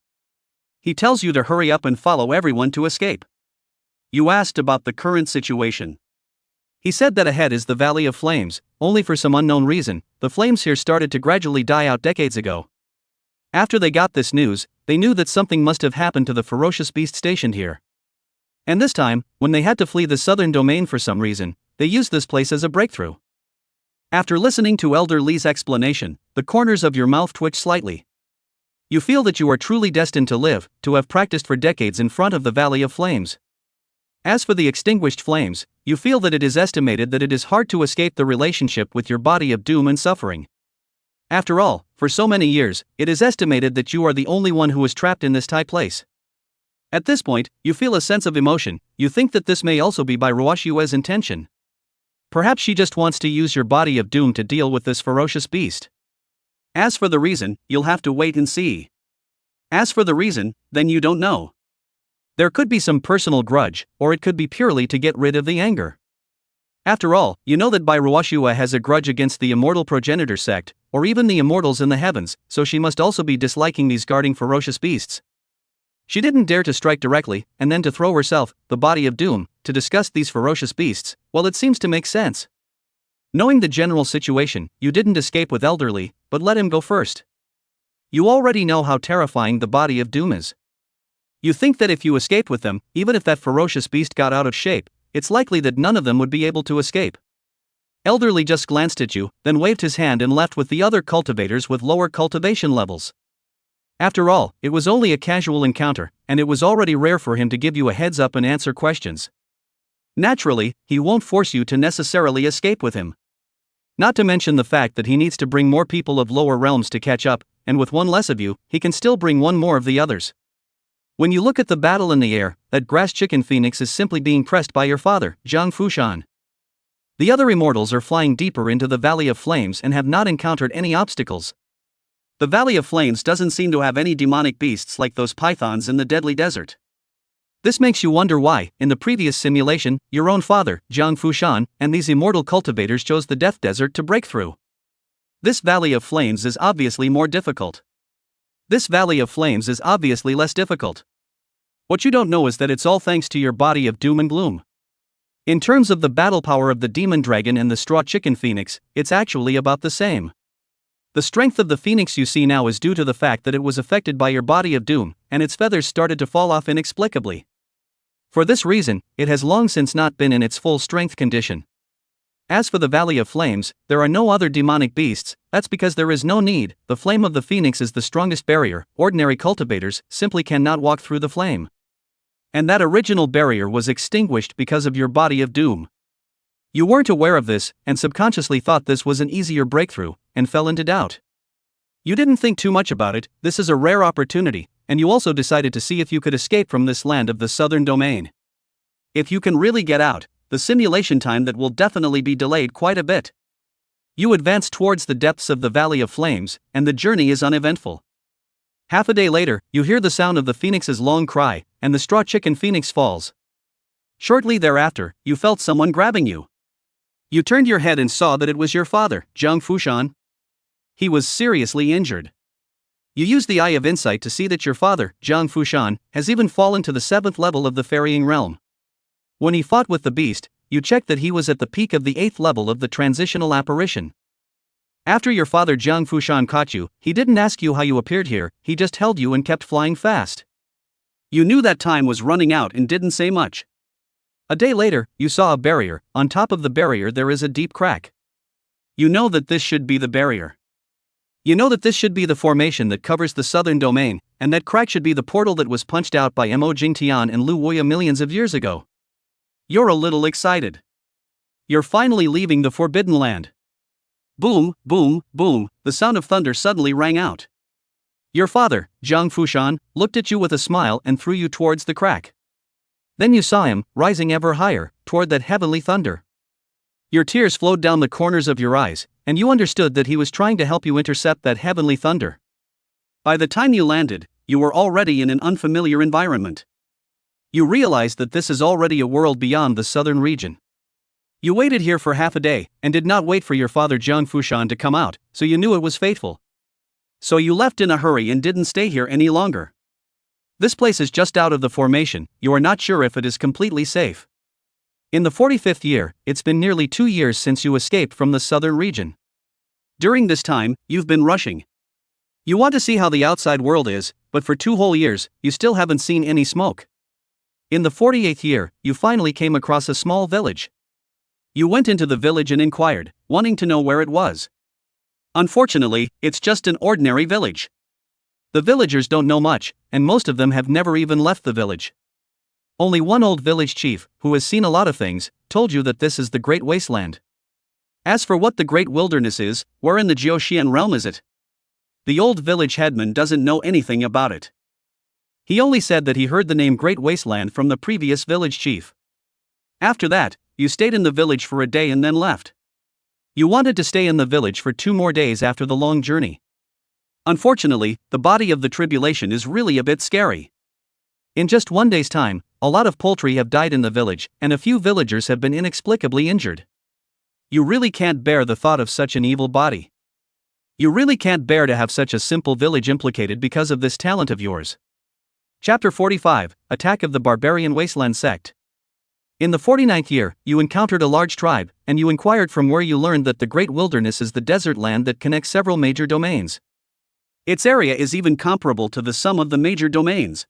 He tells you to hurry up and follow everyone to escape. You asked about the current situation. He said that ahead is the Valley of Flames. Only for some unknown reason, the flames here started to gradually die out decades ago. After they got this news, they knew that something must have happened to the ferocious beast stationed here. And this time, when they had to flee the southern domain for some reason, they used this place as a breakthrough. After listening to Elder Lee's explanation, the corners of your mouth twitch slightly. You feel that you are truly destined to live, to have practiced for decades in front of the Valley of Flames. As for the extinguished flames, you feel that it is estimated that it is hard to escape the relationship with your body of doom and suffering. After all, for so many years, it is estimated that you are the only one who is trapped in this tight place. At this point, you feel a sense of emotion. You think that this may also be by Ruashua's intention. Perhaps she just wants to use your body of doom to deal with this ferocious beast. As for the reason, you'll have to wait and see. As for the reason, then you don't know. There could be some personal grudge, or it could be purely to get rid of the anger. After all, you know that Ruashua has a grudge against the immortal progenitor sect, or even the immortals in the heavens, so she must also be disliking these guarding ferocious beasts. She didn't dare to strike directly, and then to throw herself, the body of doom, to disgust these ferocious beasts. Well, it seems to make sense. Knowing the general situation, you didn't escape with Elderly, but let him go first. You already know how terrifying the body of doom is. You think that if you escaped with them, even if that ferocious beast got out of shape, it's likely that none of them would be able to escape. Elderly just glanced at you, then waved his hand and left with the other cultivators with lower cultivation levels. After all, it was only a casual encounter, and it was already rare for him to give you a heads up and answer questions. Naturally, he won't force you to necessarily escape with him. Not to mention the fact that he needs to bring more people of lower realms to catch up, and with one less of you, he can still bring one more of the others. When you look at the battle in the air, that grass chicken phoenix is simply being pressed by your father, Zhang Fushan. The other immortals are flying deeper into the Valley of Flames and have not encountered any obstacles. The Valley of Flames doesn't seem to have any demonic beasts like those pythons in the Deadly Desert. This makes you wonder why, in the previous simulation, your own father, Zhang Fushan, and these immortal cultivators chose the Death Desert to break through. This Valley of Flames is obviously more difficult. This Valley of Flames is obviously less difficult. What you don't know is that it's all thanks to your body of doom and gloom. In terms of the battle power of the demon dragon and the straw chicken phoenix, it's actually about the same. The strength of the phoenix you see now is due to the fact that it was affected by your body of doom, and its feathers started to fall off inexplicably. For this reason, it has long since not been in its full strength condition. As for the Valley of Flames, there are no other demonic beasts. That's because there is no need. The flame of the phoenix is the strongest barrier. Ordinary cultivators simply cannot walk through the flame. And that original barrier was extinguished because of your body of doom. You weren't aware of this, and subconsciously thought this was an easier breakthrough, and fell into doubt. You didn't think too much about it. This is a rare opportunity, and you also decided to see if you could escape from this land of the southern domain. If you can really get out, the simulation time that will definitely be delayed quite a bit. You advance towards the depths of the Valley of Flames, and the journey is uneventful. Half a day later, you hear the sound of the phoenix's long cry, and the straw chicken phoenix falls. Shortly thereafter, you felt someone grabbing you. You turned your head and saw that it was your father, Zhang Fushan. He was seriously injured. You used the Eye of Insight to see that your father, Zhang Fushan, has even fallen to the 7th level of the ferrying realm. When he fought with the beast, you checked that he was at the peak of the 8th level of the transitional apparition. After your father Zhang Fushan caught you, he didn't ask you how you appeared here, he just held you and kept flying fast. You knew that time was running out and didn't say much. A day later, you saw a barrier. On top of the barrier there is a deep crack. You know that this should be the barrier. You know that this should be the formation that covers the southern domain, and that crack should be the portal that was punched out by Mo Jingtian and Lu Wuya millions of years ago. You're a little excited. You're finally leaving the Forbidden Land. Boom, boom, boom, the sound of thunder suddenly rang out. Your father, Zhang Fushan, looked at you with a smile and threw you towards the crack. Then you saw him, rising ever higher, toward that heavenly thunder. Your tears flowed down the corners of your eyes, and you understood that he was trying to help you intercept that heavenly thunder. By the time you landed, you were already in an unfamiliar environment. You realized that this is already a world beyond the southern region. You waited here for half a day, and did not wait for your father Zhang Fushan to come out, so you knew it was fateful. So you left in a hurry and didn't stay here any longer. This place is just out of the formation, you are not sure if it is completely safe. In the 45th year, it's been nearly 2 years since you escaped from the southern region. During this time, you've been rushing. You want to see how the outside world is, but for 2 whole years, you still haven't seen any smoke. In the 48th year, you finally came across a small village. You went into the village and inquired, wanting to know where it was. Unfortunately, it's just an ordinary village. The villagers don't know much, and most of them have never even left the village. Only one old village chief, who has seen a lot of things, told you that this is the Great Wasteland. As for what the Great Wilderness is, where in the Jiuxian realm is it? The old village headman doesn't know anything about it. He only said that he heard the name Great Wasteland from the previous village chief. After that, you stayed in the village for a day and then left. You wanted to stay in the village for 2 more days after the long journey. Unfortunately, the body of the tribulation is really a bit scary. In just 1 day's time, a lot of poultry have died in the village, and a few villagers have been inexplicably injured. You really can't bear the thought of such an evil body. You really can't bear to have such a simple village implicated because of this talent of yours. Chapter 45, Attack of the Barbarian Wasteland Sect. In the 49th year, you encountered a large tribe, and you inquired from where you learned that the Great Wilderness is the desert land that connects several major domains. Its area is even comparable to the sum of the major domains.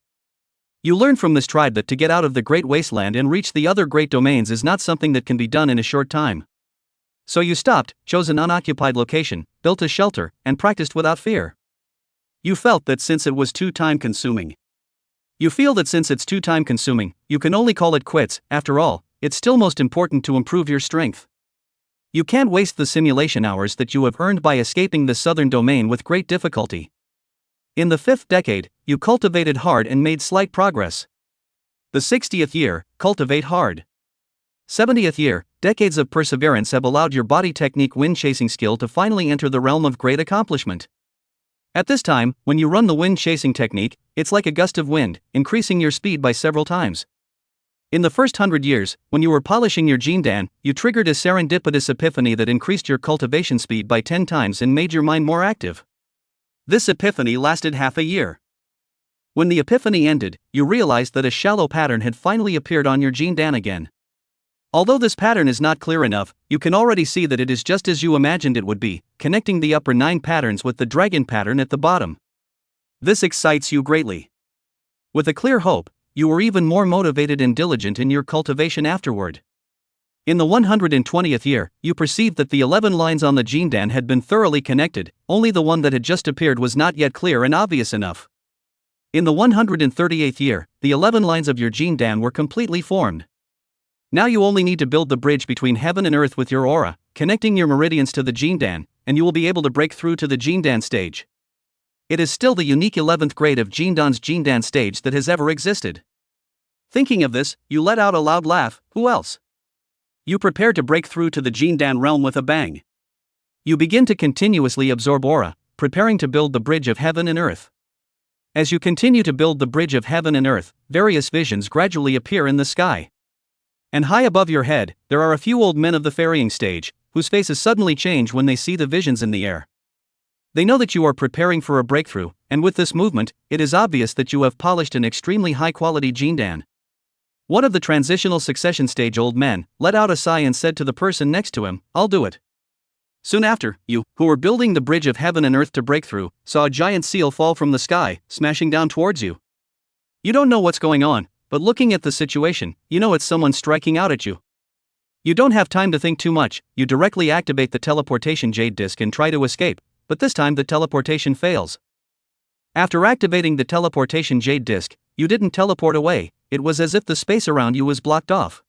You learned from this tribe that to get out of the Great Wasteland and reach the other great domains is not something that can be done in a short time. So you stopped, chose an unoccupied location, built a shelter, and practiced without fear. You felt that since it was too time-consuming. You feel that since it's too time-consuming, you can only call it quits. After all, it's still most important to improve your strength. You can't waste the simulation hours that you have earned by escaping the southern domain with great difficulty. In the 5th decade, you cultivated hard and made slight progress. The 60th year, cultivate hard. 70th year, decades of perseverance have allowed your body technique wind-chasing skill to finally enter the realm of great accomplishment. At this time, when you run the wind-chasing technique, it's like a gust of wind, increasing your speed by several times. In the first 100 years, when you were polishing your jindan, you triggered a serendipitous epiphany that increased your cultivation speed by 10 times and made your mind more active. This epiphany lasted half a year. When the epiphany ended, you realized that a shallow pattern had finally appeared on your jindan again. Although this pattern is not clear enough, you can already see that it is just as you imagined it would be, connecting the upper 9 patterns with the dragon pattern at the bottom. This excites you greatly. With a clear hope, you were even more motivated and diligent in your cultivation afterward. In the 120th year, you perceived that the 11 lines on the jindan had been thoroughly connected, only the one that had just appeared was not yet clear and obvious enough. In the 138th year, the 11 lines of your jindan were completely formed. Now you only need to build the bridge between heaven and earth with your aura, connecting your meridians to the jindan, and you will be able to break through to the jindan stage. It is still the unique 11th grade of jindan's jindan stage that has ever existed. Thinking of this, you let out a loud laugh. Who else? You prepare to break through to the jindan realm with a bang. You begin to continuously absorb aura, preparing to build the bridge of heaven and earth. As you continue to build the bridge of heaven and earth, various visions gradually appear in the sky. And high above your head, there are a few old men of the ferrying stage, whose faces suddenly change when they see the visions in the air. They know that you are preparing for a breakthrough, and with this movement, it is obvious that you have polished an extremely high-quality jindan. One of the transitional succession stage old men let out a sigh and said to the person next to him, "I'll do it." Soon after, you, who were building the bridge of heaven and earth to break through, saw a giant seal fall from the sky, smashing down towards you. You don't know what's going on, but looking at the situation, you know it's someone striking out at you. You don't have time to think too much, you directly activate the teleportation jade disc and try to escape, but this time the teleportation fails. After activating the teleportation jade disc, you didn't teleport away, it was as if the space around you was blocked off.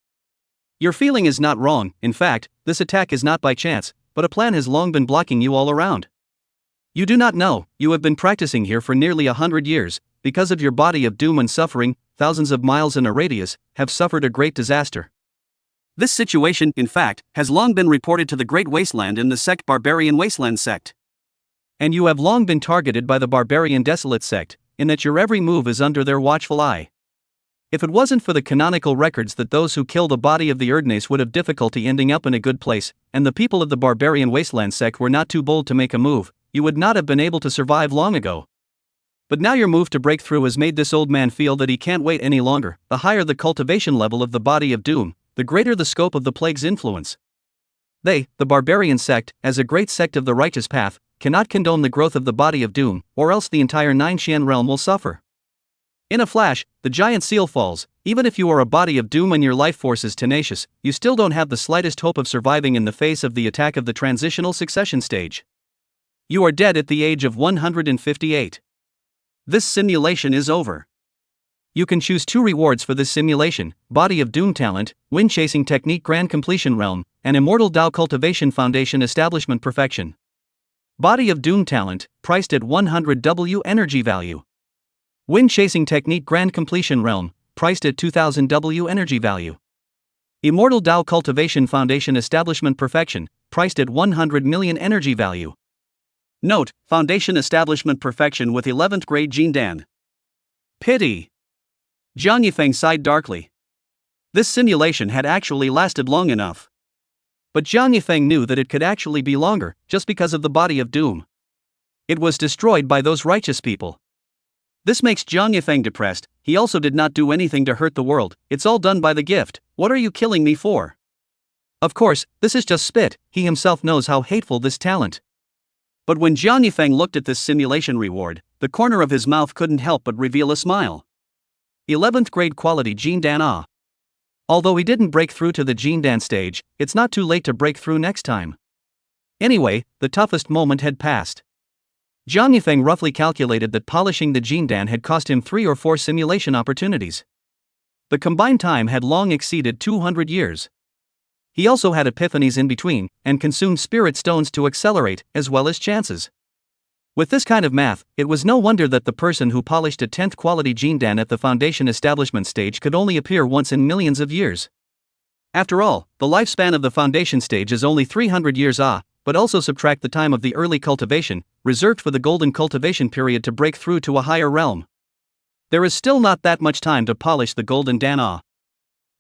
Your feeling is not wrong, in fact, this attack is not by chance, but a plan has long been blocking you all around. You do not know, you have been practicing here for nearly 100 years, because of your body of doom and suffering, thousands of miles in a radius, have suffered a great disaster. This situation, in fact, has long been reported to the Great Wasteland in the sect Barbarian Wasteland sect. And you have long been targeted by the Barbarian Desolate sect, in that your every move is under their watchful eye. If it wasn't for the canonical records that those who kill the body of the Erdnes would have difficulty ending up in a good place, and the people of the Barbarian Wasteland sect were not too bold to make a move, you would not have been able to survive long ago. But now your move to break through has made this old man feel that he can't wait any longer. The higher the cultivation level of the body of doom, the greater the scope of the plague's influence. They, the Barbarian sect, as a great sect of the righteous path, cannot condone the growth of the body of doom, or else the entire Nine Xian realm will suffer. In a flash, the giant seal falls. Even if you are a body of doom and your life force is tenacious, you still don't have the slightest hope of surviving in the face of the attack of the transitional succession stage. You are dead at the age of 158. This simulation is over. You can choose 2 rewards for this simulation: Body of Doom Talent, Wind Chasing Technique Grand Completion Realm, and Immortal Tao Cultivation Foundation Establishment Perfection. Body of Doom Talent, priced at 100 W energy value. Wind Chasing Technique Grand Completion Realm, priced at 2000 W energy value. Immortal Tao Cultivation Foundation Establishment Perfection, priced at 100 million energy value. Note: Foundation Establishment Perfection with 11th grade jindan. Pity. Jiang Yifeng sighed darkly. This simulation had actually lasted long enough. But Jiang Yifeng knew that it could actually be longer, just because of the body of doom. It was destroyed by those righteous people. This makes Jiang Yifeng depressed. He also did not do anything to hurt the world. It's all done by the gift. What are you killing me for? Of course, this is just spit. He himself knows how hateful this talent. But when Jiang Yifeng looked at this simulation reward, the corner of his mouth couldn't help but reveal a smile. 11th grade quality Jin Dan Ah. Although he didn't break through to the Jin Dan stage, it's not too late to break through next time. Anyway, the toughest moment had passed. Jiang Yifeng roughly calculated that polishing the Jin Dan had cost him 3 or 4 simulation opportunities. The combined time had long exceeded 200 years. He also had epiphanies in between, and consumed spirit stones to accelerate, as well as chances. With this kind of math, it was no wonder that the person who polished a 10th quality Jin Dan at the foundation establishment stage could only appear once in millions of years. After all, the lifespan of the foundation stage is only 300 years but also subtract the time of the early cultivation, reserved for the golden cultivation period to break through to a higher realm. There is still not that much time to polish the golden Dan.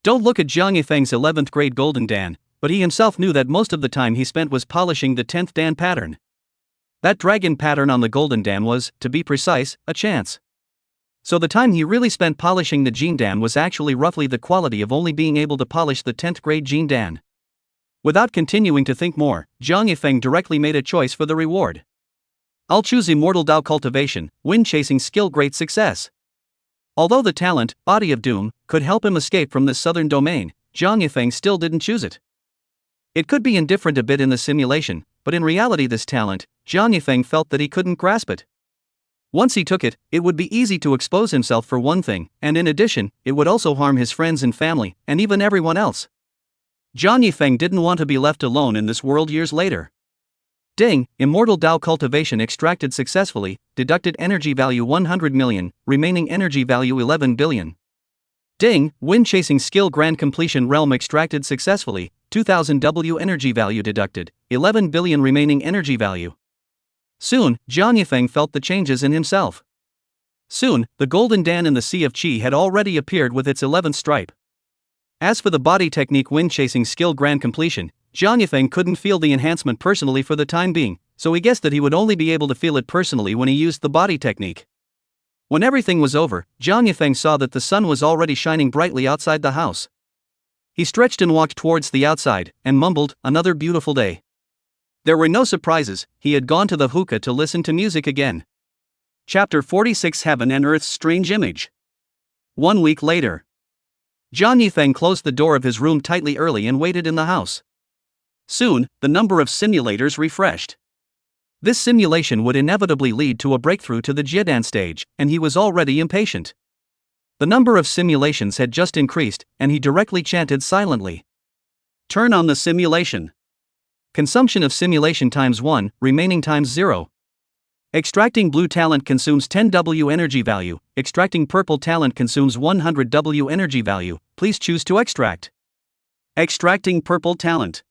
Don't look at Jiang Yifeng's 11th grade golden Dan, but he himself knew that most of the time he spent was polishing the 10th Dan pattern. That dragon pattern on the golden Dan was, to be precise, a chance. So the time he really spent polishing the Jin Dan was actually roughly the quality of only being able to polish the 10th grade Jin Dan. Without continuing to think more, Jiang Yifeng directly made a choice for the reward. I'll choose Immortal Dao Cultivation, Wind Chasing Skill Great Success. Although the talent, Body of Doom, could help him escape from this southern domain, Jiang Yifeng still didn't choose it. It could be indifferent a bit in the simulation, but in reality this talent, Jiang Yifeng felt that he couldn't grasp it. Once he took it, it would be easy to expose himself for one thing, and in addition, it would also harm his friends and family, and even everyone else. Jiang Yifeng didn't want to be left alone in this world years later. Ding, Immortal Dao Cultivation extracted successfully, deducted energy value 100 million, remaining energy value 11 billion. Ding, Wind Chasing Skill Grand Completion Realm extracted successfully, 2000 W energy value deducted, 11 billion remaining energy value. Soon, Jiang Yifeng felt the changes in himself. Soon, the golden Dan in the Sea of Qi had already appeared with its 11th stripe. As for the body technique Wind Chasing Skill Grand Completion, Jiang Yifeng couldn't feel the enhancement personally for the time being, so he guessed that he would only be able to feel it personally when he used the body technique. When everything was over, Jiang Yifeng saw that the sun was already shining brightly outside the house. He stretched and walked towards the outside, and mumbled, "Another beautiful day." There were no surprises, he had gone to the hookah to listen to music again. Chapter 46 Heaven and Earth's Strange Image. 1 week later. Jiang Yifeng closed the door of his room tightly early and waited in the house. Soon, the number of simulators refreshed. This simulation would inevitably lead to a breakthrough to the Jiedan stage, and he was already impatient. The number of simulations had just increased, and he directly chanted silently. Turn on the simulation. Consumption of simulation times 1, remaining times 0. Extracting blue talent consumes 10 W energy value, extracting purple talent consumes 100 W energy value, please choose to extract. Extracting purple talent.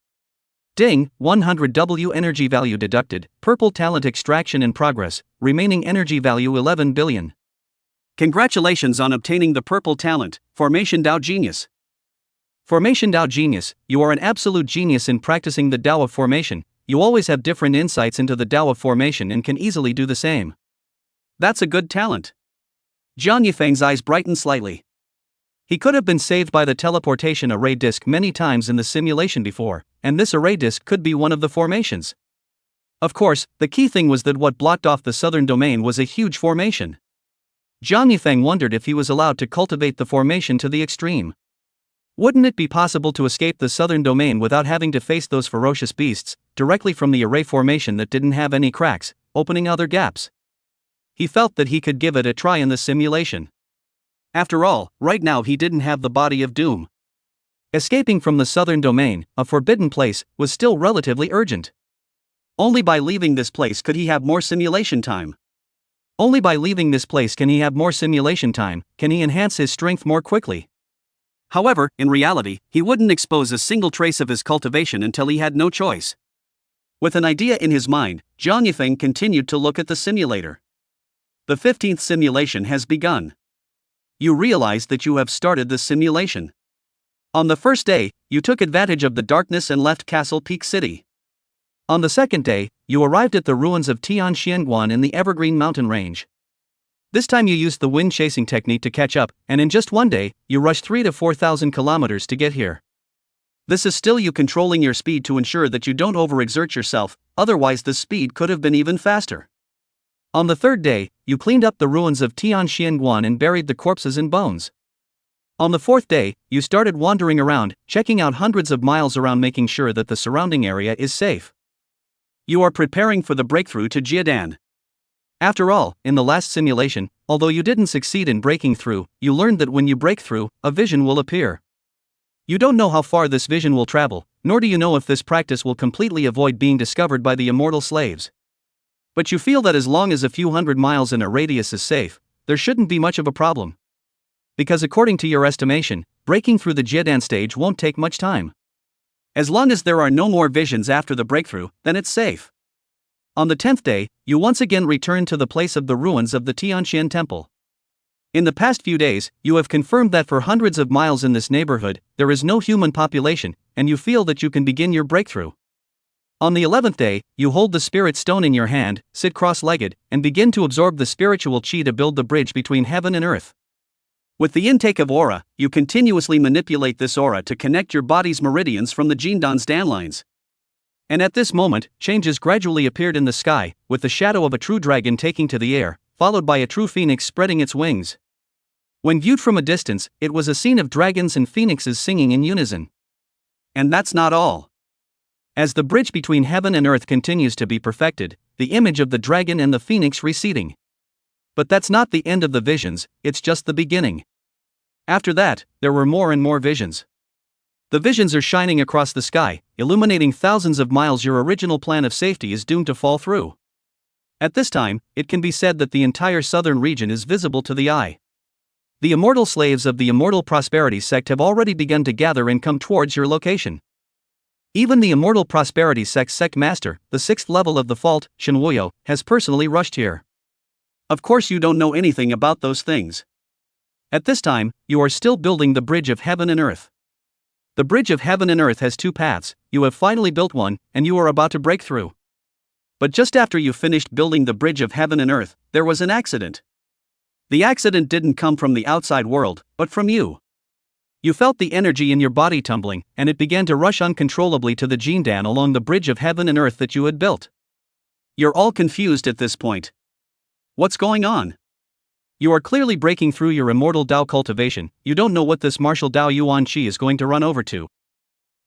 Ding, 100 W energy value deducted, purple talent extraction in progress, remaining energy value 11 billion. Congratulations on obtaining the purple talent, Formation Dao Genius. Formation Dao Genius, you are an absolute genius in practicing the Dao of Formation. You always have different insights into the Dao of Formation and can easily do the same. That's a good talent. Jiang Yifeng's eyes brightened slightly. He could have been saved by the teleportation array disk many times in the simulation before, and this array disk could be one of the formations. Of course, the key thing was that what blocked off the southern domain was a huge formation. Jiang Yifeng wondered if he was allowed to cultivate the formation to the extreme. Wouldn't it be possible to escape the southern domain without having to face those ferocious beasts, directly from the array formation that didn't have any cracks, opening other gaps? He felt that he could give it a try in the simulation. After all, right now he didn't have the body of doom. Escaping from the southern domain, a forbidden place, was still relatively urgent. Only by leaving this place could he have more simulation time. Only by leaving this place can he have more simulation time, can he enhance his strength more quickly. However, in reality, he wouldn't expose a single trace of his cultivation until he had no choice. With an idea in his mind, Jiang Yifeng continued to look at the simulator. The 15th simulation has begun. You realize that you have started the simulation. On the first day, you took advantage of the darkness and left Castle Peak City. On the second day, you arrived at the ruins of Tianxianguan in the Evergreen Mountain Range. This time you used the wind-chasing technique to catch up, and in just one day, you rushed 3,000 to 4,000 kilometers to get here. This is still you controlling your speed to ensure that you don't overexert yourself, otherwise the speed could have been even faster. On the third day, you cleaned up the ruins of Tianxianguan and buried the corpses and bones. On the fourth day, you started wandering around, checking out hundreds of miles around, making sure that the surrounding area is safe. You are preparing for the breakthrough to Jiadan. After all, in the last simulation, although you didn't succeed in breaking through, you learned that when you break through, a vision will appear. You don't know how far this vision will travel, nor do you know if this practice will completely avoid being discovered by the immortal slaves. But you feel that as long as a few hundred miles in a radius is safe, there shouldn't be much of a problem. Because according to your estimation, breaking through the Jiadan stage won't take much time. As long as there are no more visions after the breakthrough, then it's safe. On the 10th day, you once again return to the place of the ruins of the Tianxian temple. In the past few days, you have confirmed that for hundreds of miles in this neighborhood, there is no human population, and you feel that you can begin your breakthrough. On the 11th day, you hold the spirit stone in your hand, sit cross-legged, and begin to absorb the spiritual chi to build the bridge between heaven and earth. With the intake of aura, you continuously manipulate this aura to connect your body's meridians from the Jindan's danlines. And at this moment, changes gradually appeared in the sky, with the shadow of a true dragon taking to the air, followed by a true phoenix spreading its wings. When viewed from a distance, it was a scene of dragons and phoenixes singing in unison. And that's not all. As the bridge between heaven and earth continues to be perfected, the image of the dragon and the phoenix receding. But that's not the end of the visions, it's just the beginning. After that, there were more and more visions. The visions are shining across the sky, illuminating thousands of miles. Your original plan of safety is doomed to fall through. At this time, it can be said that the entire southern region is visible to the eye. The immortal slaves of the Immortal Prosperity sect have already begun to gather and come towards your location. Even the Immortal Prosperity sect's sect master, the 6th level of the fault, Shenwuyo, has personally rushed here. Of course you don't know anything about those things. At this time, you are still building the bridge of heaven and earth. The bridge of heaven and earth has two paths, you have finally built one, and you are about to break through. But just after you finished building the bridge of heaven and earth, there was an accident. The accident didn't come from the outside world, but from you. You felt the energy in your body tumbling, and it began to rush uncontrollably to the Jindan along the bridge of heaven and earth that you had built. You're all confused at this point. What's going on? You are clearly breaking through your immortal Dao cultivation, you don't know what this martial Dao Yuan Qi is going to run over to.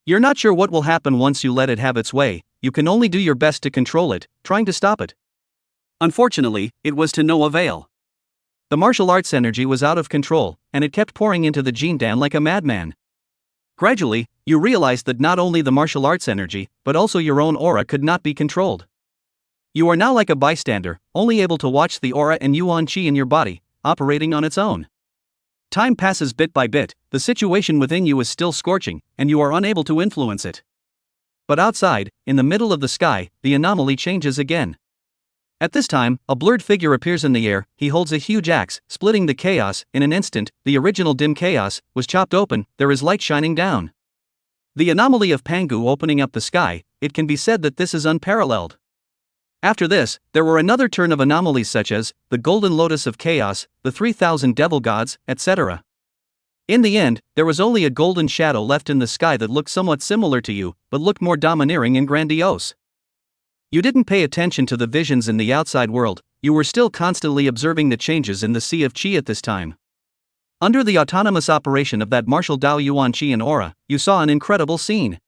You're not sure what will happen once you let it have its way, you can only do your best to control it, trying to stop it. Unfortunately, it was to no avail. The martial arts energy was out of control, and it kept pouring into the Jindan like a madman. Gradually, you realized that not only the martial arts energy, but also your own aura could not be controlled. You are now like a bystander, only able to watch the aura and Yuan Qi in your body, operating on its own. Time passes bit by bit, the situation within you is still scorching, and you are unable to influence it. But outside, in the middle of the sky, the anomaly changes again. At this time, a blurred figure appears in the air, he holds a huge axe, splitting the chaos. In an instant, the original dim chaos was chopped open, there is light shining down. The anomaly of Pangu opening up the sky, it can be said that this is unparalleled. After this, there were another turn of anomalies such as the Golden Lotus of Chaos, the 3,000 Devil Gods, etc. In the end, there was only a golden shadow left in the sky that looked somewhat similar to you, but looked more domineering and grandiose. You didn't pay attention to the visions in the outside world, you were still constantly observing the changes in the Sea of Qi at this time. Under the autonomous operation of that martial Dao Yuan Qi and aura, you saw an incredible scene.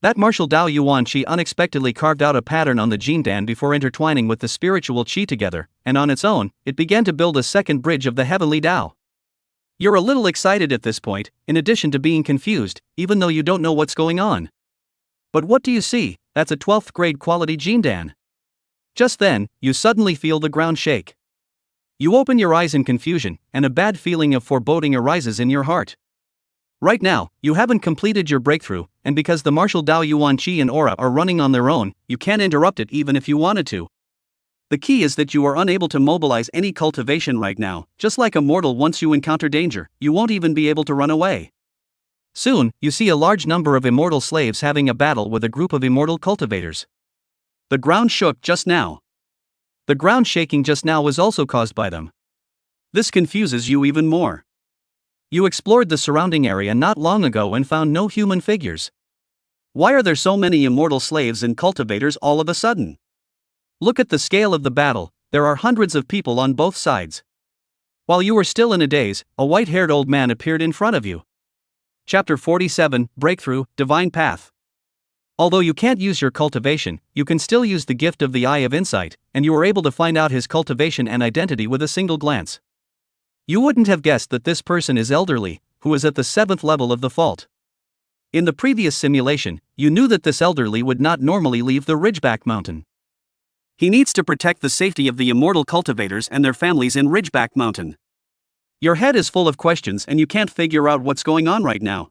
That martial Dao Yuan Qi unexpectedly carved out a pattern on the Jindan before intertwining with the spiritual Qi together, and on its own, it began to build a second bridge of the heavenly Dao. You're a little excited at this point, in addition to being confused, even though you don't know what's going on. But what do you see? That's a 12th grade quality Jindan. Just then, you suddenly feel the ground shake. You open your eyes in confusion, and a bad feeling of foreboding arises in your heart. Right now, you haven't completed your breakthrough, and because the martial Dao Yuan Qi and aura are running on their own, you can't interrupt it even if you wanted to. The key is that you are unable to mobilize any cultivation right now, just like a mortal once you encounter danger, you won't even be able to run away. Soon, you see a large number of immortal slaves having a battle with a group of immortal cultivators. The ground shook just now. The ground shaking just now was also caused by them. This confuses you even more. You explored the surrounding area not long ago and found no human figures. Why are there so many immortal slaves and cultivators all of a sudden? Look at the scale of the battle, there are hundreds of people on both sides. While you were still in a daze, a white-haired old man appeared in front of you. Chapter 47, Breakthrough, Divine Path. Although you can't use your cultivation, you can still use the gift of the Eye of Insight, and you were able to find out his cultivation and identity with a single glance. You wouldn't have guessed that this person is elderly, who is at the 7th level of the fault. In the previous simulation, you knew that this elderly would not normally leave the Ridgeback Mountain. He needs to protect the safety of the immortal cultivators and their families in Ridgeback Mountain. Your head is full of questions and you can't figure out what's going on right now.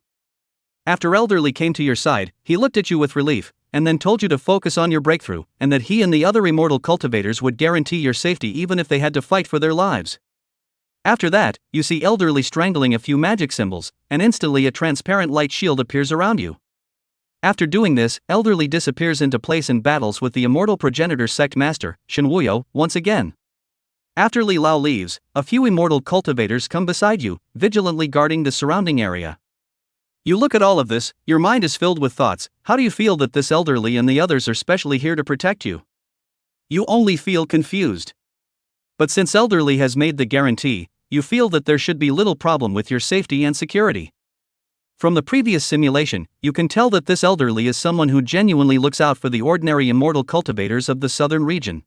After elderly came to your side, he looked at you with relief, and then told you to focus on your breakthrough, and that he and the other immortal cultivators would guarantee your safety even if they had to fight for their lives. After that, you see elderly strangling a few magic symbols, and instantly a transparent light shield appears around you. After doing this, elderly disappears into place and battles with the immortal progenitor sect master, Shinwuyo, once again. After Li Lao leaves, a few immortal cultivators come beside you, vigilantly guarding the surrounding area. You look at all of this, your mind is filled with thoughts. How do you feel that this elderly and the others are specially here to protect you? You only feel confused. But since elderly has made the guarantee, you feel that there should be little problem with your safety and security. From the previous simulation, you can tell that this elderly is someone who genuinely looks out for the ordinary immortal cultivators of the southern region.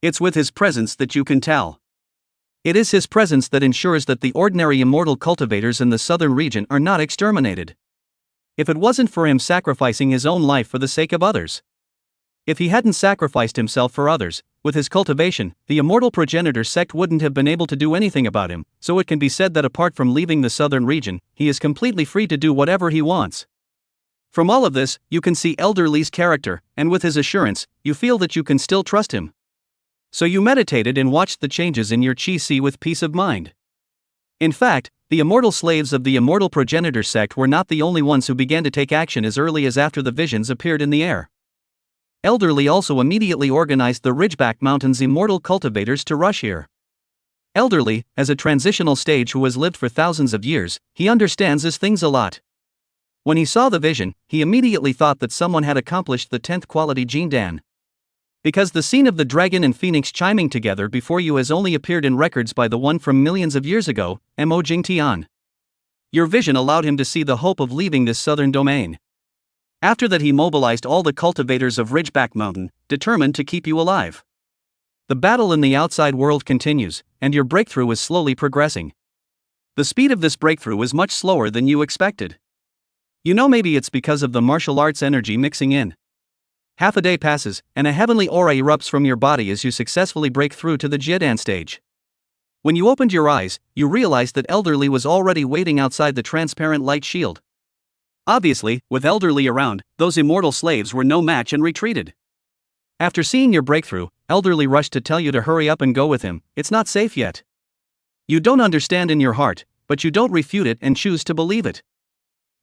It's with his presence that you can tell. It is his presence that ensures that the ordinary immortal cultivators in the southern region are not exterminated. If it wasn't for him sacrificing his own life for the sake of others. If he hadn't sacrificed himself for others, with his cultivation, the immortal progenitor sect wouldn't have been able to do anything about him, so it can be said that apart from leaving the southern region, he is completely free to do whatever he wants. From all of this, you can see Elder Li's character, and with his assurance, you feel that you can still trust him. So you meditated and watched the changes in your chi with peace of mind. In fact, the immortal slaves of the immortal progenitor sect were not the only ones who began to take action as early as after the visions appeared in the air. Elderly also immediately organized the Ridgeback Mountain's immortal cultivators to rush here. Elderly, as a transitional stage who has lived for thousands of years, he understands his things a lot. When he saw the vision, he immediately thought that someone had accomplished the 10th quality Jindan. Because the scene of the dragon and phoenix chiming together before you has only appeared in records by the one from millions of years ago, Mo Jingtian. Your vision allowed him to see the hope of leaving this southern domain. After that he mobilized all the cultivators of Ridgeback Mountain, determined to keep you alive. The battle in the outside world continues, and your breakthrough is slowly progressing. The speed of this breakthrough is much slower than you expected. You know, maybe it's because of the martial arts energy mixing in. Half a day passes, and a heavenly aura erupts from your body as you successfully break through to the Jiedan stage. When you opened your eyes, you realized that Elderly was already waiting outside the transparent light shield. Obviously, with Elderly around, those immortal slaves were no match and retreated. After seeing your breakthrough, Elderly rushed to tell you to hurry up and go with him. It's not safe yet. You don't understand in your heart, but you don't refute it and choose to believe it.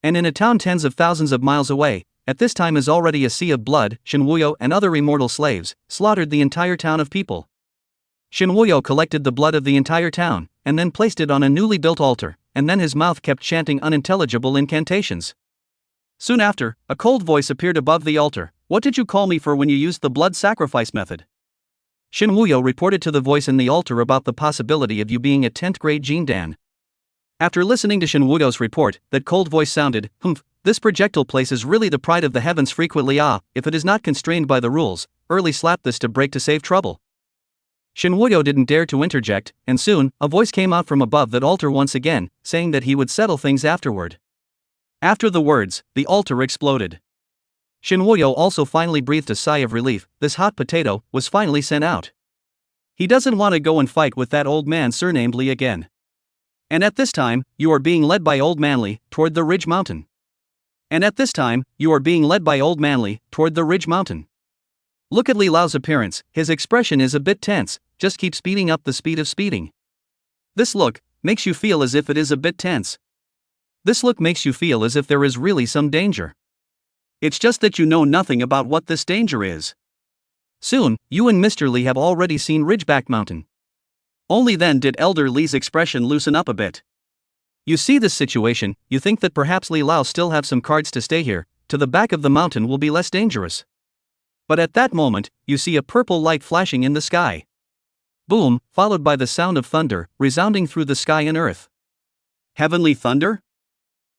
And in a town tens of thousands of miles away, at this time is already a sea of blood, Shinwuyo and other immortal slaves slaughtered the entire town of people. Shinwuyo collected the blood of the entire town, and then placed it on a newly built altar, and then his mouth kept chanting unintelligible incantations. Soon after, a cold voice appeared above the altar. What did you call me for when you used the blood sacrifice method? Shinwuyo reported to the voice in the altar about the possibility of you being a 10th grade Jindan. After listening to Shinwuyo's report, that cold voice sounded, this projectile place is really the pride of the heavens frequently if it is not constrained by the rules, early slap this to break to save trouble. Shinwuyo didn't dare to interject, and soon, a voice came out from above that altar once again, saying that he would settle things afterward. After the words, the altar exploded. Shinwuyo also finally breathed a sigh of relief. This hot potato was finally sent out. He doesn't want to go and fight with that old man surnamed Li again. And at this time, you are being led by Old Manly toward the Ridge Mountain. Look at Li Lao's appearance, his expression is a bit tense, just keep speeding up the speed of speeding. This look makes you feel as if it is a bit tense. This look makes you feel as if there is really some danger. It's just that you know nothing about what this danger is. Soon, you and Mr. Lee have already seen Ridgeback Mountain. Only then did Elder Lee's expression loosen up a bit. You see this situation, you think that perhaps Li Lao still have some cards to stay here, to the back of the mountain will be less dangerous. But at that moment, you see a purple light flashing in the sky. Boom, followed by the sound of thunder, resounding through the sky and earth. Heavenly thunder?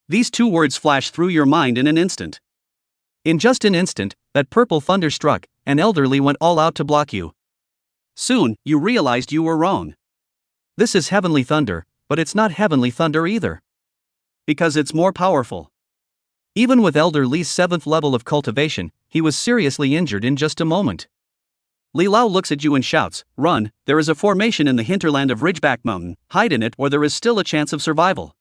These two words flash through your mind in an instant. In just an instant, that purple thunder struck, and Elder Lee went all out to block you. Soon, you realized you were wrong. This is heavenly thunder, but it's not heavenly thunder either. Because it's more powerful. Even with Elder Lee's 7th level of cultivation, he was seriously injured in just a moment. Li Lao looks at you and shouts, "Run, there is a formation in the hinterland of Ridgeback Mountain, hide in it or there is still a chance of survival."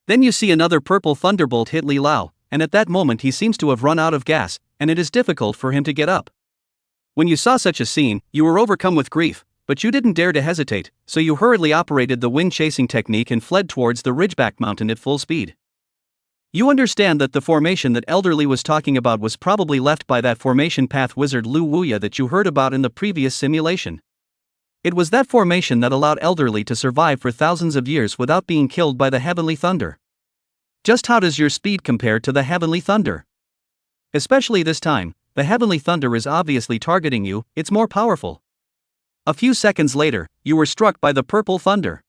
Then you see another purple thunderbolt hit Li Lao, and at that moment he seems to have run out of gas, and it is difficult for him to get up. When you saw such a scene, you were overcome with grief, but you didn't dare to hesitate, so you hurriedly operated the wind-chasing technique and fled towards the Ridgeback Mountain at full speed. You understand that the formation that Elder Lee was talking about was probably left by that formation path wizard Lu Wuya that you heard about in the previous simulation. It was that formation that allowed Elder Lee to survive for thousands of years without being killed by the heavenly thunder. Just how does your speed compare to the heavenly thunder? Especially this time, the heavenly thunder is obviously targeting you, it's more powerful. A few seconds later, you were struck by the purple thunder.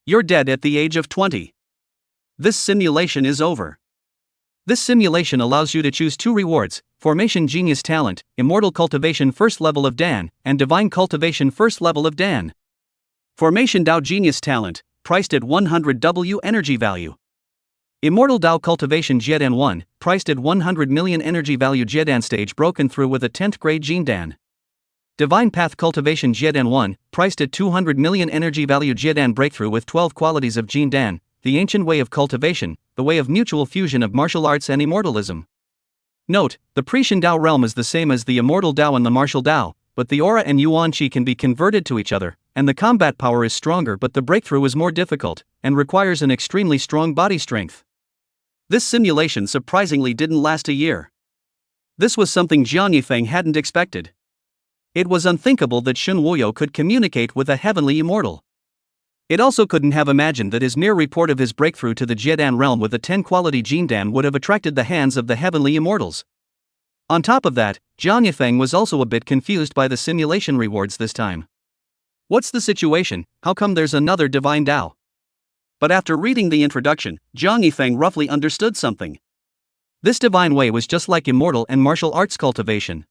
You're dead at the age of 20. This simulation is over. This simulation allows you to choose 2 rewards, Formation Genius Talent, Immortal Cultivation 1st level of Dan, and Divine Cultivation 1st level of Dan. Formation Dao Genius Talent, priced at 100 W energy value. Immortal Dao Cultivation Jiedan 1, priced at 100 million energy value Jiedan stage broken through with a 10th grade Jin Dan. Divine Path Cultivation Jiedan 1, priced at 200 million energy value Jiedan breakthrough with 12 qualities of Jin Dan. The ancient way of cultivation, the way of mutual fusion of martial arts and immortalism. Note, the Prishan Dao realm is the same as the immortal Dao and the martial Dao, but the aura and Yuan Qi can be converted to each other, and the combat power is stronger but the breakthrough is more difficult, and requires an extremely strong body strength. This simulation surprisingly didn't last a year. This was something Jiang Yifeng hadn't expected. It was unthinkable that Shun Wuyo could communicate with a heavenly immortal. It also couldn't have imagined that his mere report of his breakthrough to the Jiedan realm with a 10-quality Jindan would have attracted the hands of the heavenly immortals. On top of that, Jiang Yifeng was also a bit confused by the simulation rewards this time. What's the situation, how come there's another divine Dao? But after reading the introduction, Jiang Yifeng roughly understood something. This divine way was just like immortal and martial arts cultivation.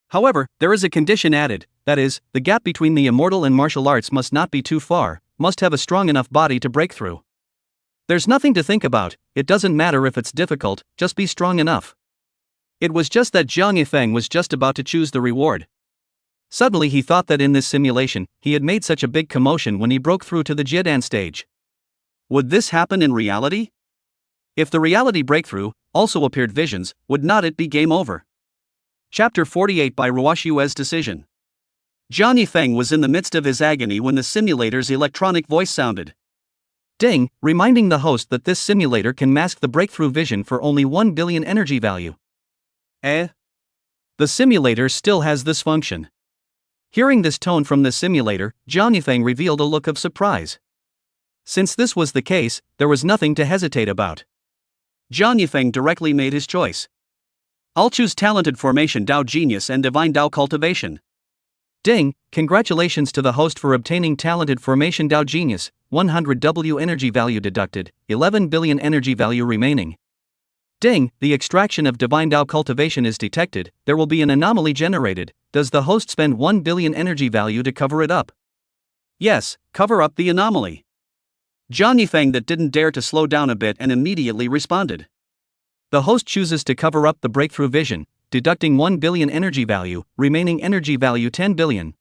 However, there is a condition added, that is, the gap between the immortal and martial arts must not be too far, must have a strong enough body to break through. There's nothing to think about, it doesn't matter if it's difficult, just be strong enough. It was just that Jiang Yifeng was just about to choose the reward. Suddenly he thought that in this simulation, he had made such a big commotion when he broke through to the Jiedan stage. Would this happen in reality? If the reality breakthrough also appeared visions, would not it be game over? Chapter 48 by Ruoshue's decision. Jiang Yifeng was in the midst of his agony when the simulator's electronic voice sounded. Ding, reminding the host that this simulator can mask the breakthrough vision for only 1 billion energy value. The simulator still has this function. Hearing this tone from the simulator, Jiang Yifeng revealed a look of surprise. Since this was the case, there was nothing to hesitate about. Jiang Yifeng directly made his choice. I'll choose Talented Formation Dao Genius and Divine Dao Cultivation. Ding, congratulations to the host for obtaining Talented Formation Dao Genius, 100 W energy value deducted, 11 billion energy value remaining. Ding, the extraction of Divine Dao Cultivation is detected, there will be an anomaly generated, does the host spend 1 billion energy value to cover it up? Yes, cover up the anomaly. Jiang Yifeng that didn't dare to slow down a bit and immediately responded. The host chooses to cover up the breakthrough vision, deducting 1 billion energy value, remaining energy value 10 billion.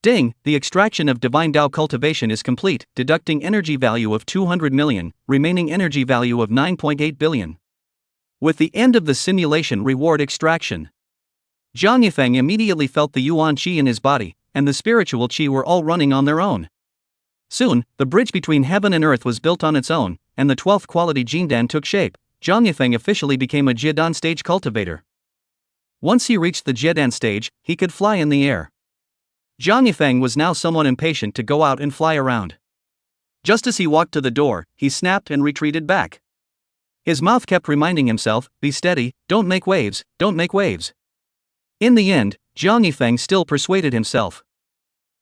Ding, the extraction of Divine Dao Cultivation is complete, deducting energy value of 200 million, remaining energy value of 9.8 billion. With the end of the simulation reward extraction, Jiang Yifeng immediately felt the Yuan Qi in his body, and the spiritual Qi were all running on their own. Soon, the bridge between heaven and earth was built on its own, and the 12th quality Jindan took shape. Jiang Yifeng officially became a Jiedan stage cultivator. Once he reached the Jiedan stage, he could fly in the air. Jiang Yifeng was now somewhat impatient to go out and fly around. Just as he walked to the door, he snapped and retreated back. His mouth kept reminding himself, "Be steady, don't make waves, don't make waves." In the end, Jiang Yifeng still persuaded himself.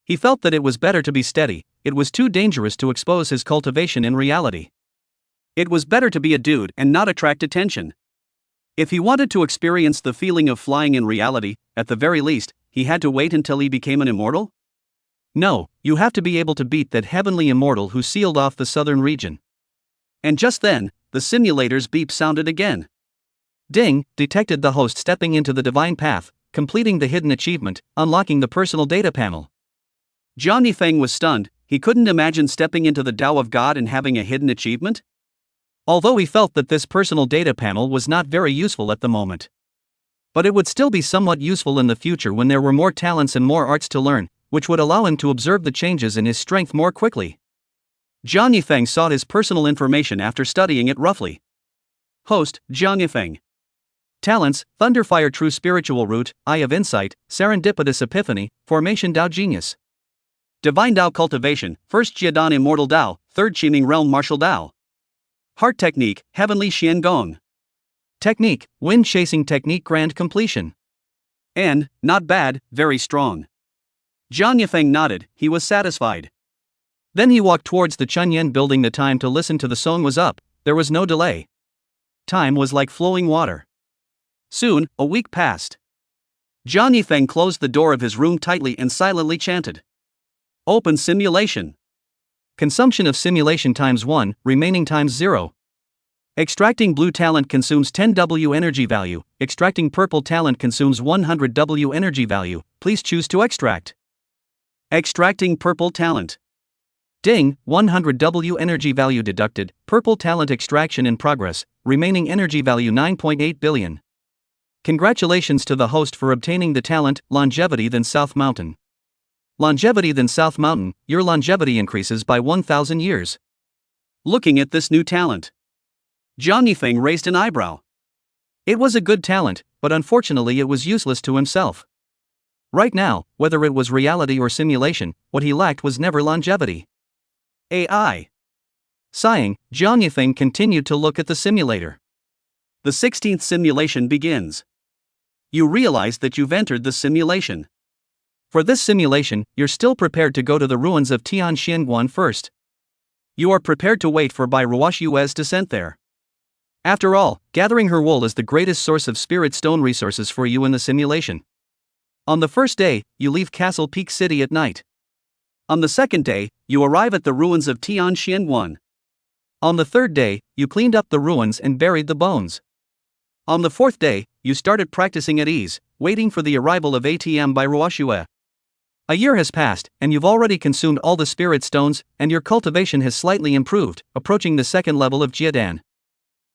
He felt that it was better to be steady, it was too dangerous to expose his cultivation in reality. It was better to be a dude and not attract attention. If he wanted to experience the feeling of flying in reality, at the very least, he had to wait until he became an immortal? No, you have to be able to beat that heavenly immortal who sealed off the southern region. And just then, the simulator's beep sounded again. Ding, detected the host stepping into the divine path, completing the hidden achievement, unlocking the personal data panel. Jiang Yifeng was stunned, he couldn't imagine stepping into the Tao of God and having a hidden achievement. Although he felt that this personal data panel was not very useful at the moment. But it would still be somewhat useful in the future when there were more talents and more arts to learn, which would allow him to observe the changes in his strength more quickly. Jiang Yifeng sought his personal information after studying it roughly. Host, Jiang Yifeng. Talents, Thunderfire True Spiritual Root, Eye of Insight, Serendipitous Epiphany, Formation Tao Genius. Divine Tao Cultivation, 1st Jiedan Immortal Tao, 3rd Qiming Realm Martial Tao. Heart Technique, Heavenly Xian Gong. Technique, Wind Chasing Technique Grand Completion. And, not bad, very strong. Jiang Yifeng nodded, he was satisfied. Then he walked towards the Chunyan building. The time to listen to the song was up, there was no delay. Time was like flowing water. Soon, a week passed. Jiang Yifeng closed the door of his room tightly and silently chanted. Open simulation. Consumption of simulation times 1, remaining times 0. Extracting blue talent consumes 10 W energy value, extracting purple talent consumes 100 W energy value, please choose to extract. Extracting purple talent. Ding, 100 W energy value deducted, purple talent extraction in progress, remaining energy value 9.8 billion. Congratulations to the host for obtaining the talent, Longevity than South Mountain. Longevity than South Mountain, your longevity increases by 1,000 years. Looking at this new talent, Jiang Yifeng raised an eyebrow. It was a good talent, but unfortunately it was useless to himself. Right now, whether it was reality or simulation, what he lacked was never longevity. AI. Sighing, Jiang Yifeng continued to look at the simulator. The 16th simulation begins. You realize that you've entered the simulation. For this simulation, you're still prepared to go to the ruins of Tianxianguan first. You are prepared to wait for Bai Ruoshue's descent there. After all, gathering her wool is the greatest source of spirit stone resources for you in the simulation. On the first day, you leave Castle Peak City at night. On the second day, you arrive at the ruins of Tianxianguan. On the third day, you cleaned up the ruins and buried the bones. On the fourth day, you started practicing at ease, waiting for the arrival of ATM Bai Ruoshue. A year has passed, and you've already consumed all the spirit stones, and your cultivation has slightly improved, approaching the second level of Jiedan.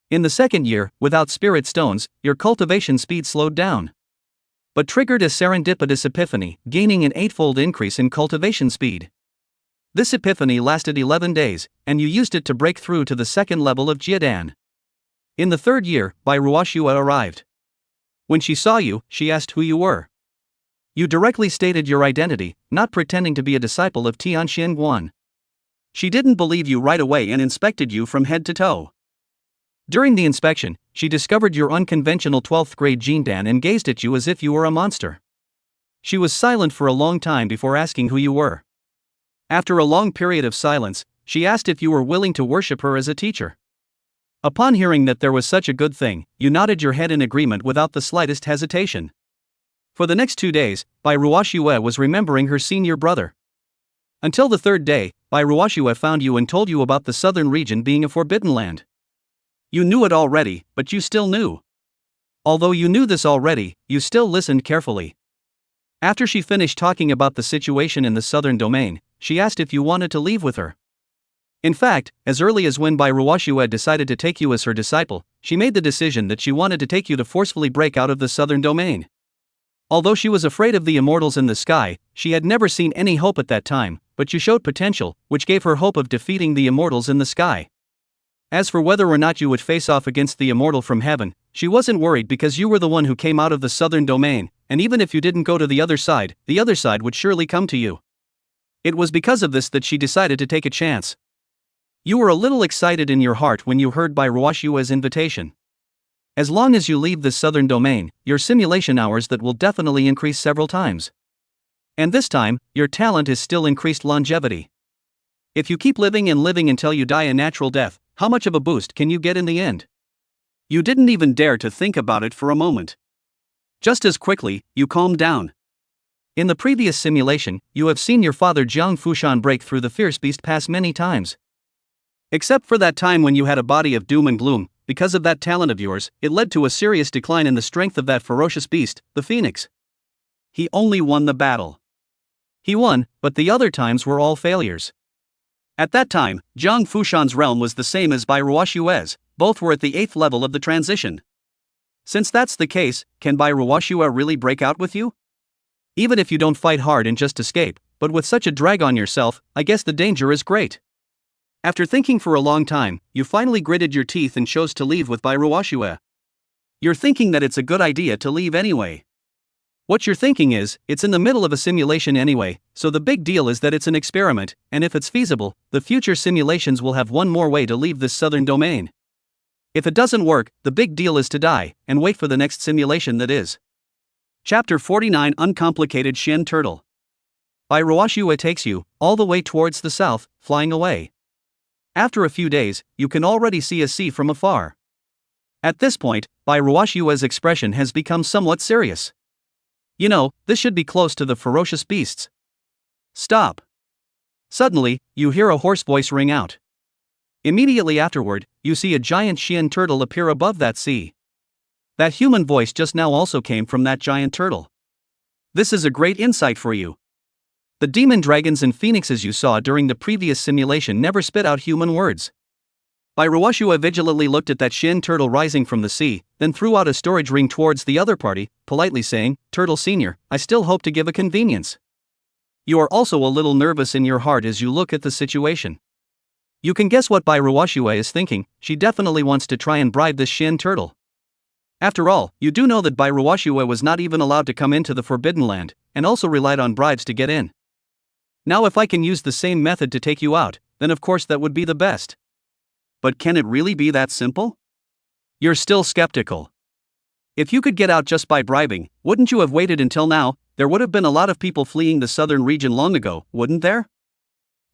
In the second year, without spirit stones, your cultivation speed slowed down. But triggered a serendipitous epiphany, gaining an 8-fold increase in cultivation speed. This epiphany lasted 11 days, and you used it to break through to the second level of Jiedan. In the third year, Bai Ruoshue arrived. When she saw you, she asked who you were. You directly stated your identity, not pretending to be a disciple of Tianxianguan. She didn't believe you right away and inspected you from head to toe. During the inspection, she discovered your unconventional 12th grade Jindan and gazed at you as if you were a monster. She was silent for a long time before asking who you were. After a long period of silence, she asked if you were willing to worship her as a teacher. Upon hearing that there was such a good thing, you nodded your head in agreement without the slightest hesitation. For the next 2 days, Bai Ruoshue was remembering her senior brother. Until the third day, Bai Ruoshue found you and told you about the southern region being a forbidden land. You knew it already, but you still knew. Although you knew this already, you still listened carefully. After she finished talking about the situation in the southern domain, she asked if you wanted to leave with her. In fact, as early as when Bai Ruoshue decided to take you as her disciple, she made the decision that she wanted to take you to forcefully break out of the southern domain. Although she was afraid of the immortals in the sky, she had never seen any hope at that time, but you showed potential, which gave her hope of defeating the immortals in the sky. As for whether or not you would face off against the immortal from heaven, she wasn't worried because you were the one who came out of the southern domain, and even if you didn't go to the other side would surely come to you. It was because of this that she decided to take a chance. You were a little excited in your heart when you heard by Ruashua's invitation. As long as you leave this southern domain, your simulation hours that will definitely increase several times. And this time, your talent is still increased longevity. If you keep living and living until you die a natural death, how much of a boost can you get in the end? You didn't even dare to think about it for a moment. Just as quickly, you calmed down. In the previous simulation, you have seen your father Jiang Fushan break through the fierce beast pass many times. Except for that time when you had a body of doom and gloom, because of that talent of yours, it led to a serious decline in the strength of that ferocious beast, the phoenix. He only won the battle. He won, but the other times were all failures. At that time, Jiang Fushan's realm was the same as Bai Ruashue's, both were at the 8th level of the transition. Since that's the case, can Bai Ruashue really break out with you? Even if you don't fight hard and just escape, but with such a drag on yourself, I guess the danger is great. After thinking for a long time, you finally gritted your teeth and chose to leave with Bai Ruashue. You're thinking that it's a good idea to leave anyway. What you're thinking is, it's in the middle of a simulation anyway, so the big deal is that it's an experiment, and if it's feasible, the future simulations will have one more way to leave this southern domain. If it doesn't work, the big deal is to die, and wait for the next simulation that is. Chapter 49 Uncomplicated Shin Turtle. Bai Ruashue takes you, all the way towards the south, flying away. After a few days, you can already see a sea from afar. At this point, Bai Ruashue's expression has become somewhat serious. You know, this should be close to the ferocious beasts. Stop. Suddenly, you hear a hoarse voice ring out. Immediately afterward, you see a giant Shin turtle appear above that sea. That human voice just now also came from that giant turtle. This is a great insight for you. The demon dragons and phoenixes you saw during the previous simulation never spit out human words. Bai Ruashue vigilantly looked at that Shin turtle rising from the sea, then threw out a storage ring towards the other party, politely saying, "Turtle Senior, I still hope to give a convenience." You are also a little nervous in your heart as you look at the situation. You can guess what Bai Ruashue is thinking. She definitely wants to try and bribe this Shin turtle. After all, you do know that Bai Ruashue was not even allowed to come into the Forbidden Land, and also relied on bribes to get in. Now if I can use the same method to take you out, then of course that would be the best. But can it really be that simple? You're still skeptical. If you could get out just by bribing, wouldn't you have waited until now? There would have been a lot of people fleeing the southern region long ago, wouldn't there?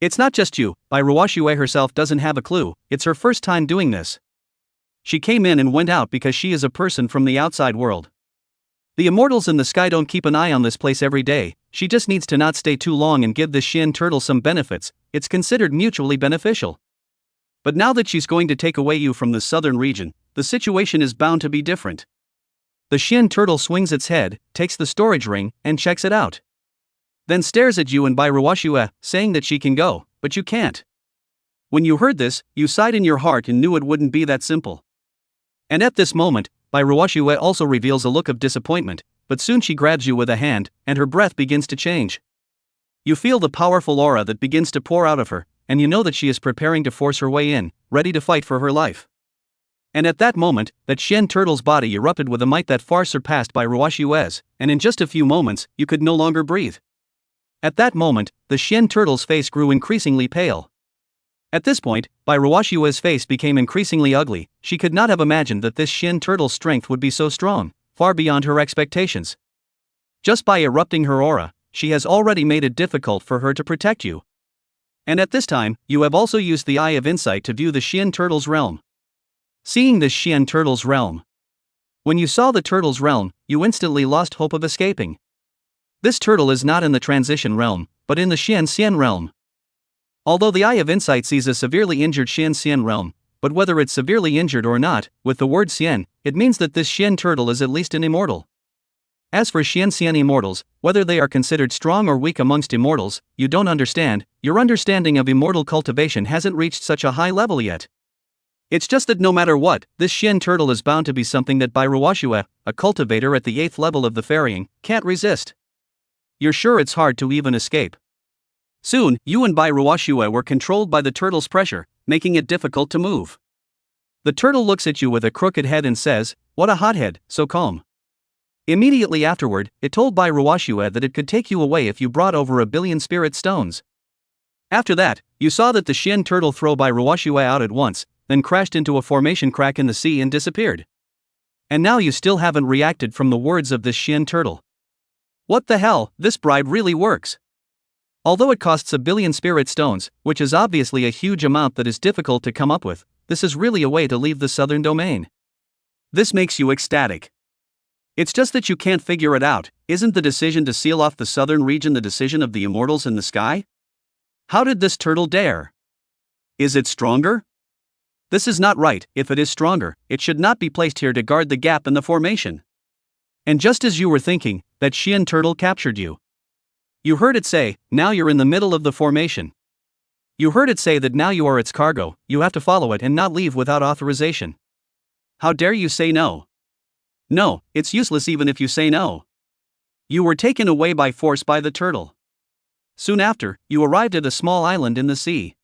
It's not just you, Bai Ruashue herself doesn't have a clue, it's her first time doing this. She came in and went out because she is a person from the outside world. The immortals in the sky don't keep an eye on this place every day, she just needs to not stay too long and give this Shin turtle some benefits, it's considered mutually beneficial. But now that she's going to take away you from the southern region, the situation is bound to be different. The Shin turtle swings its head, takes the storage ring, and checks it out. Then stares at you and Bai Ruashue, saying that she can go, but you can't. When you heard this, you sighed in your heart and knew it wouldn't be that simple. And at this moment, Bai Ruashue also reveals a look of disappointment, but soon she grabs you with a hand, and her breath begins to change. You feel the powerful aura that begins to pour out of her, and you know that she is preparing to force her way in, ready to fight for her life. And at that moment, that Shin turtle's body erupted with a might that far surpassed Bai Ruashue's, and in just a few moments, you could no longer breathe. At that moment, the Shin turtle's face grew increasingly pale. At this point, Bai Ruashue's face became increasingly ugly. She could not have imagined that this Shin turtle's strength would be so strong, far beyond her expectations. Just by erupting her aura, she has already made it difficult for her to protect you. And at this time, you have also used the Eye of Insight to view the Shin turtle's realm. Seeing this Shin turtle's realm. When you saw the turtle's realm, you instantly lost hope of escaping. This turtle is not in the transition realm, but in the Shin Xian realm. Although the Eye of Insight sees a severely injured Shin Xian realm, but whether it's severely injured or not, with the word Xian, it means that this Shin turtle is at least an immortal. As for Shin Xian immortals, whether they are considered strong or weak amongst immortals, you don't understand, your understanding of immortal cultivation hasn't reached such a high level yet. It's just that no matter what, this Shin turtle is bound to be something that Bai Ruashue, a cultivator at the 8th level of the ferrying, can't resist. You're sure it's hard to even escape. Soon, you and Bai Ruashue were controlled by the turtle's pressure, making it difficult to move. The turtle looks at you with a crooked head and says, "What a hothead, so calm." Immediately afterward, it told Bai Ruwashue that it could take you away if you brought over 1,000,000,000 spirit stones. After that, you saw that the Shin turtle throw Bai Ruwashue out at once, then crashed into a formation crack in the sea and disappeared. And now you still haven't reacted from the words of this Shin turtle. What the hell, this bribe really works. Although it costs 1,000,000,000 spirit stones, which is obviously a huge amount that is difficult to come up with, this is really a way to leave the southern domain. This makes you ecstatic. It's just that you can't figure it out. Isn't the decision to seal off the southern region the decision of the immortals in the sky? How did this turtle dare? Is it stronger? This is not right. If it is stronger, it should not be placed here to guard the gap in the formation. And just as you were thinking, that Shin turtle captured you. You heard it say, now you're in the middle of the formation. You heard it say that now you are its cargo, you have to follow it and not leave without authorization. How dare you say no? No, it's useless even if you say no. You were taken away by force by the turtle. Soon after, you arrived at a small island in the sea.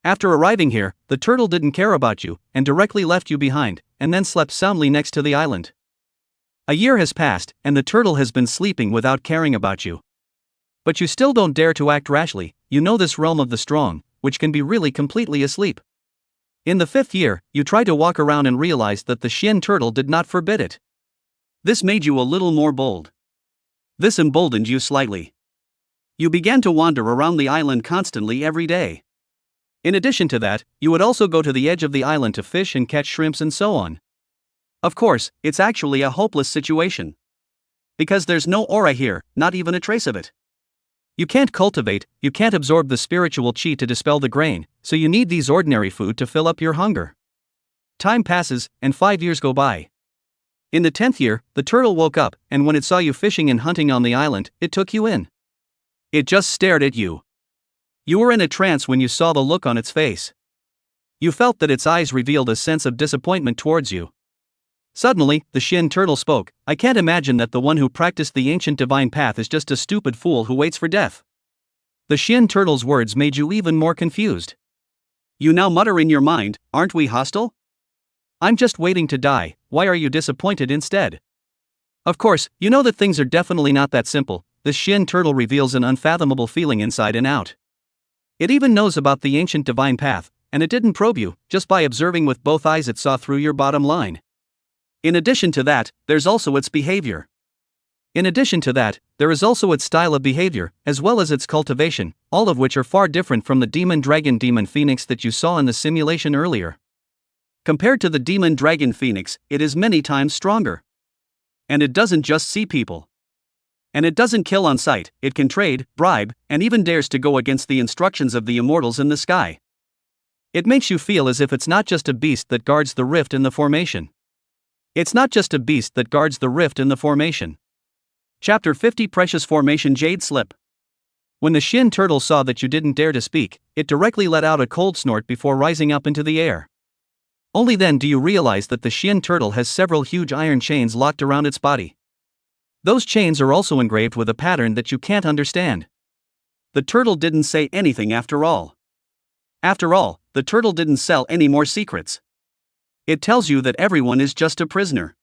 After arriving here, the turtle didn't care about you, and directly left you behind, and then slept soundly next to the island. A year has passed, and the turtle has been sleeping without caring about you. But you still don't dare to act rashly. You know this realm of the strong, which can be really completely asleep. In the 5th year, you tried to walk around and realized that the Shin turtle did not forbid it. This made you a little more bold. This emboldened you slightly. You began to wander around the island constantly every day. In addition to that, you would also go to the edge of the island to fish and catch shrimps and so on. Of course, it's actually a hopeless situation. Because there's no aura here, not even a trace of it. You can't cultivate, you can't absorb the spiritual chi to dispel the grain, so you need these ordinary food to fill up your hunger. Time passes, and 5 years go by. In the 10th year, the turtle woke up, and when it saw you fishing and hunting on the island, it took you in. It just stared at you. You were in a trance when you saw the look on its face. You felt that its eyes revealed a sense of disappointment towards you. Suddenly, the Shin turtle spoke. I can't imagine that the one who practiced the ancient divine path is just a stupid fool who waits for death. The Shin turtle's words made you even more confused. You now mutter in your mind, aren't we hostile? I'm just waiting to die, why are you disappointed instead? Of course, you know that things are definitely not that simple. The Shin turtle reveals an unfathomable feeling inside and out. It even knows about the ancient divine path, and it didn't probe you, just by observing with both eyes it saw through your bottom line. In addition to that, there's also its behavior. In addition to that, there is also its style of behavior, as well as its cultivation, all of which are far different from the demon dragon demon phoenix that you saw in the simulation earlier. Compared to the demon dragon phoenix, it is many times stronger. And it doesn't just see people. And it doesn't kill on sight, it can trade, bribe, and even dares to go against the instructions of the immortals in the sky. It makes you feel as if it's not just a beast that guards the rift in the formation. It's not just a beast that guards the rift in the formation. Chapter 50 Precious Formation Jade Slip. When the Shin turtle saw that you didn't dare to speak, it directly let out a cold snort before rising up into the air. Only then do you realize that the Shin turtle has several huge iron chains locked around its body. Those chains are also engraved with a pattern that you can't understand. The turtle didn't say anything after all. After all, the turtle didn't sell any more secrets. It tells you that everyone is just a prisoner.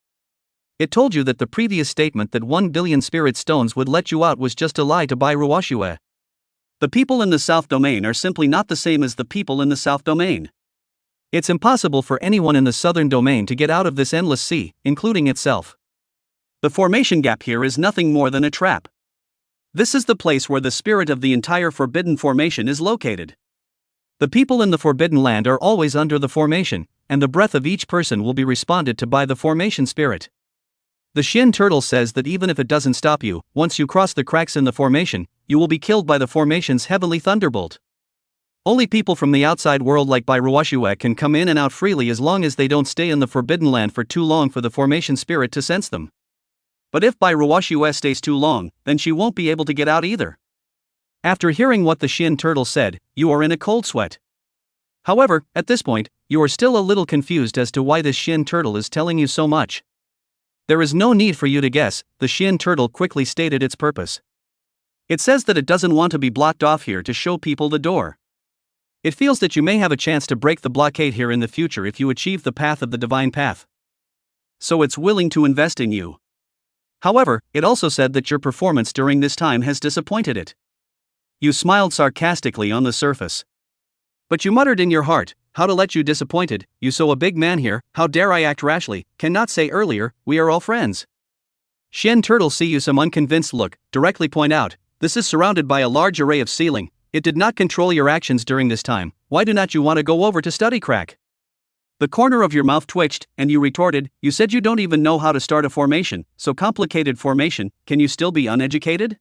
It told you that the previous statement that 1,000,000,000 spirit stones would let you out was just a lie to Bai Ruwashue. The people in the South Domain are simply not the same as the people in the South Domain. It's impossible for anyone in the Southern Domain to get out of this endless sea, including itself. The formation gap here is nothing more than a trap. This is the place where the spirit of the entire forbidden formation is located. The people in the forbidden land are always under the formation, and the breath of each person will be responded to by the formation spirit. The Shin turtle says that even if it doesn't stop you, once you cross the cracks in the formation, you will be killed by the formation's heavenly thunderbolt. Only people from the outside world like Bai Ruwashue can come in and out freely as long as they don't stay in the forbidden land for too long for the formation spirit to sense them. But if Bai Ruwashue stays too long, then she won't be able to get out either. After hearing what the Shin turtle said, you are in a cold sweat. However, at this point, you are still a little confused as to why this Shin turtle is telling you so much. There is no need for you to guess, the Shin turtle quickly stated its purpose. It says that it doesn't want to be blocked off here to show people the door. It feels that you may have a chance to break the blockade here in the future if you achieve the path of the divine path. So it's willing to invest in you. However, it also said that your performance during this time has disappointed it. You smiled sarcastically on the surface. But you muttered in your heart, how to let you disappointed, you so a big man here, how dare I act rashly, cannot say earlier, we are all friends. Shen Turtle see you some unconvinced look, directly point out, this is surrounded by a large array of ceiling, it did not control your actions during this time, why do not you want to go over to study crack? The corner of your mouth twitched, and you retorted, you said you don't even know how to start a formation, so complicated formation, can you still be uneducated?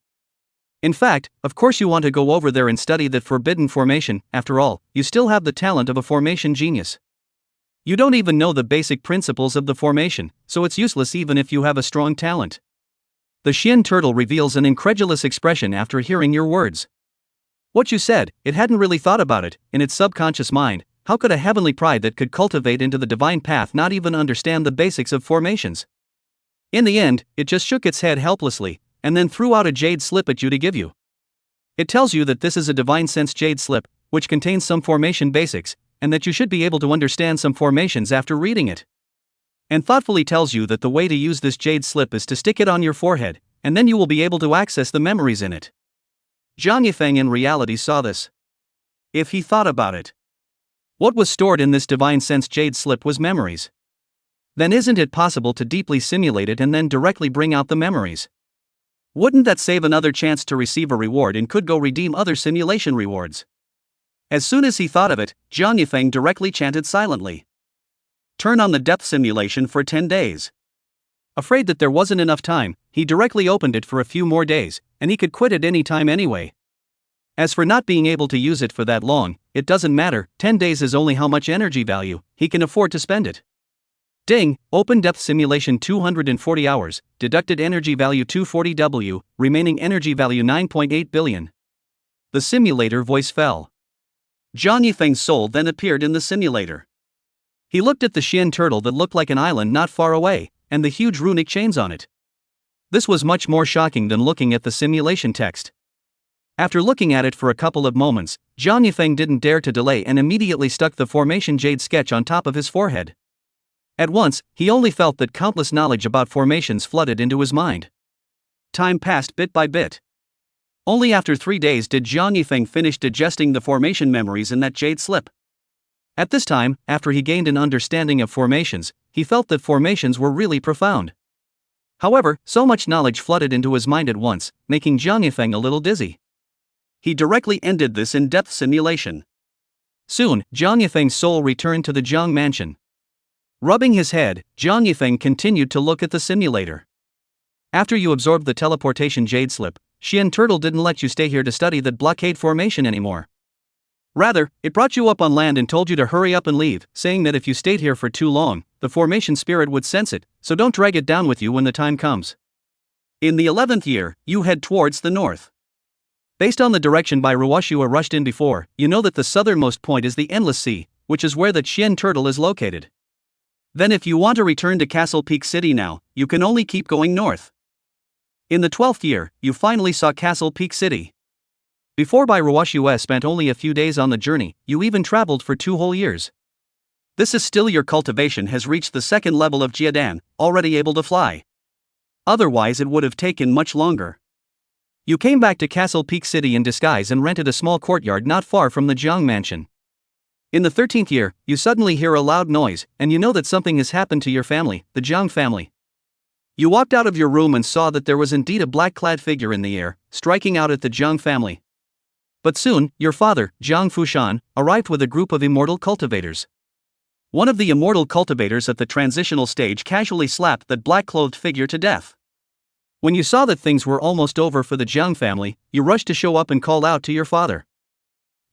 In fact, of course you want to go over there and study that forbidden formation, after all, you still have the talent of a formation genius. You don't even know the basic principles of the formation, so it's useless even if you have a strong talent. The Shin Turtle reveals an incredulous expression after hearing your words. What you said, it hadn't really thought about it, in its subconscious mind, how could a heavenly pride that could cultivate into the divine path not even understand the basics of formations? In the end, it just shook its head helplessly, and then threw out a jade slip at you to give you. It tells you that this is a divine sense jade slip, which contains some formation basics, and that you should be able to understand some formations after reading it. And thoughtfully tells you that the way to use this jade slip is to stick it on your forehead, and then you will be able to access the memories in it. Zhang Yifeng in reality saw this. If he thought about it, what was stored in this divine sense jade slip was memories. Then isn't it possible to deeply simulate it and then directly bring out the memories? Wouldn't that save another chance to receive a reward and could go redeem other simulation rewards? As soon as he thought of it, Zhang Yifeng directly chanted silently. Turn on the depth simulation for 10 days. Afraid that there wasn't enough time, he directly opened it for a few more days, and he could quit at any time anyway. As for not being able to use it for that long, it doesn't matter, 10 days is only how much energy value he can afford to spend it. Ding, open depth simulation 240 hours, deducted energy value 240W, remaining energy value 9.8 billion. The simulator voice fell. Zhang Yifeng's soul then appeared in the simulator. He looked at the Shin Turtle that looked like an island not far away, and the huge runic chains on it. This was much more shocking than looking at the simulation text. After looking at it for a couple of moments, Zhang Yifeng didn't dare to delay and immediately stuck the formation jade sketch on top of his forehead. At once, he only felt that countless knowledge about formations flooded into his mind. Time passed bit by bit. Only after 3 days did Zhang Yifeng finish digesting the formation memories in that jade slip. At this time, after he gained an understanding of formations, he felt that formations were really profound. However, so much knowledge flooded into his mind at once, making Zhang Yifeng a little dizzy. He directly ended this in-depth simulation. Soon, Zhang Yifeng's soul returned to the Zhang mansion. Rubbing his head, Zhang Yifeng continued to look at the simulator. After you absorbed the teleportation jade slip, Shin Turtle didn't let you stay here to study that blockade formation anymore. Rather, it brought you up on land and told you to hurry up and leave, saying that if you stayed here for too long, the formation spirit would sense it, so don't drag it down with you when the time comes. In the 11th year, you head towards the north. Based on the direction by Ruwashua rushed in before, you know that the southernmost point is the Endless Sea, which is where the Shin Turtle is located. Then if you want to return to Castle Peak City now, you can only keep going north. In the 12th year, you finally saw Castle Peak City. Before by Ruwashua spent only a few days on the journey, you even traveled for 2 whole years. This is still your cultivation has reached the 2nd level of Jiadan, already able to fly. Otherwise it would have taken much longer. You came back to Castle Peak City in disguise and rented a small courtyard not far from the Jiang mansion. In the 13th year, you suddenly hear a loud noise, and you know that something has happened to your family, the Jiang family. You walked out of your room and saw that there was indeed a black-clad figure in the air, striking out at the Jiang family. But soon, your father, Jiang Fushan, arrived with a group of immortal cultivators. One of the immortal cultivators at the transitional stage casually slapped that black-clothed figure to death. When you saw that things were almost over for the Jiang family, you rushed to show up and called out to your father.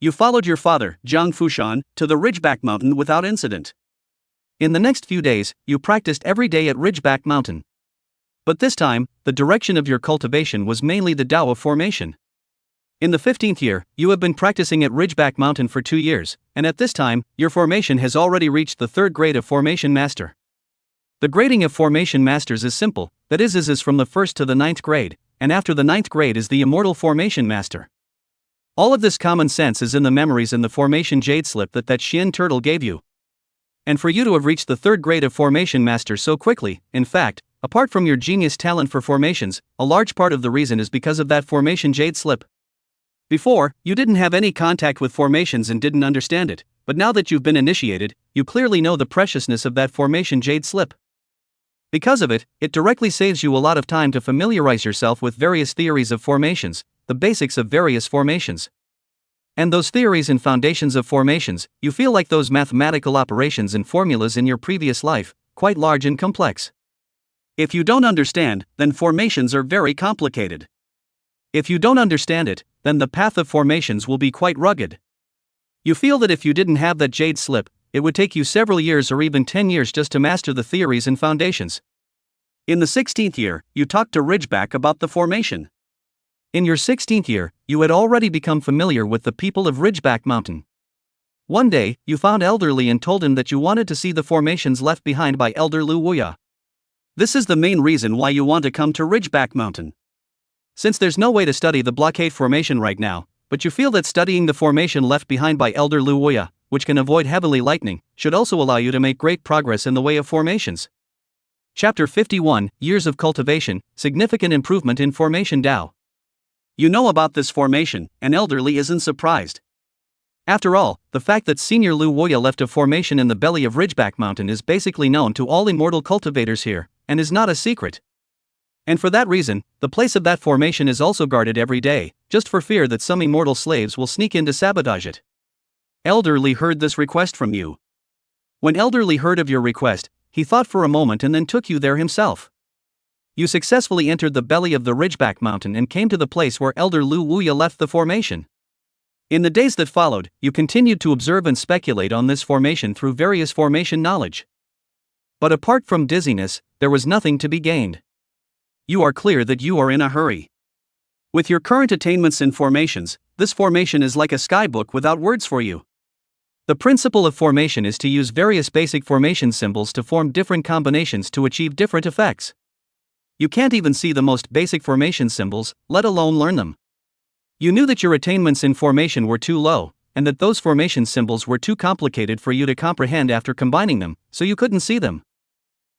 You followed your father, Jiang Fushan, to the Ridgeback Mountain without incident. In the next few days, you practiced every day at Ridgeback Mountain. But this time, the direction of your cultivation was mainly the Tao of formation. In the 15th year, you have been practicing at Ridgeback Mountain for 2 years, and at this time, your formation has already reached the 3rd grade of Formation Master. The grading of Formation Masters is simple, that is from the 1st to the 9th grade, and after the 9th grade is the Immortal Formation Master. All of this common sense is in the memories in the formation jade slip that Shin turtle gave you. And for you to have reached the 3rd grade of formation master so quickly, in fact, apart from your genius talent for formations, a large part of the reason is because of that formation jade slip. Before, you didn't have any contact with formations and didn't understand it, but now that you've been initiated, you clearly know the preciousness of that formation jade slip. Because of it, it directly saves you a lot of time to familiarize yourself with various theories of formations, the basics of various formations. And those theories and foundations of formations, you feel like those mathematical operations and formulas in your previous life, quite large and complex. If you don't understand, then formations are very complicated. If you don't understand it, then the path of formations will be quite rugged. You feel that if you didn't have that jade slip, it would take you several years or even 10 years just to master the theories and foundations. In the 16th year, you talked to Ridgeback about the formation. In your 16th year, you had already become familiar with the people of Ridgeback Mountain. One day, you found Elder Lee and told him that you wanted to see the formations left behind by Elder Lu Wuya. This is the main reason why you want to come to Ridgeback Mountain. Since there's no way to study the blockade formation right now, but you feel that studying the formation left behind by Elder Lu Wuya, which can avoid heavenly lightning, should also allow you to make great progress in the way of formations. Chapter 51, Years of Cultivation, Significant Improvement in Formation Tao. You know about this formation, and Elder Lee isn't surprised. After all, the fact that Senior Lu Wuya left a formation in the belly of Ridgeback Mountain is basically known to all immortal cultivators here, and is not a secret. And for that reason, the place of that formation is also guarded every day, just for fear that some immortal slaves will sneak in to sabotage it. Elder Lee heard this request from you. When Elder Lee heard of your request, he thought for a moment and then took you there himself. You successfully entered the belly of the Ridgeback Mountain and came to the place where Elder Lu Wuya left the formation. In the days that followed, you continued to observe and speculate on this formation through various formation knowledge. But apart from dizziness, there was nothing to be gained. You are clear that you are in a hurry. With your current attainments in formations, this formation is like a skybook without words for you. The principle of formation is to use various basic formation symbols to form different combinations to achieve different effects. You can't even see the most basic formation symbols, let alone learn them. You knew that your attainments in formation were too low, and that those formation symbols were too complicated for you to comprehend after combining them, so you couldn't see them.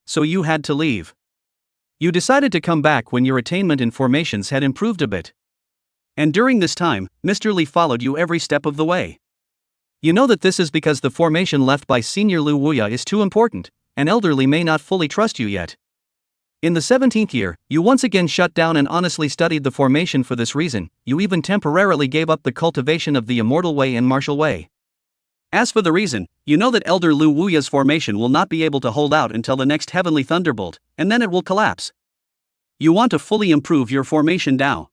So you had to leave. You decided to come back when your attainment in formations had improved a bit. And during this time, Mr. Lee followed you every step of the way. You know that this is because the formation left by Senior Lu Wuya is too important, and Elder Lee may not fully trust you yet. In the 17th year, you once again shut down and honestly studied the formation. For this reason, you even temporarily gave up the cultivation of the immortal way and martial way. As for the reason, you know that Elder Lu Wuya's formation will not be able to hold out until the next heavenly thunderbolt, and then it will collapse. You want to fully improve your formation Tao.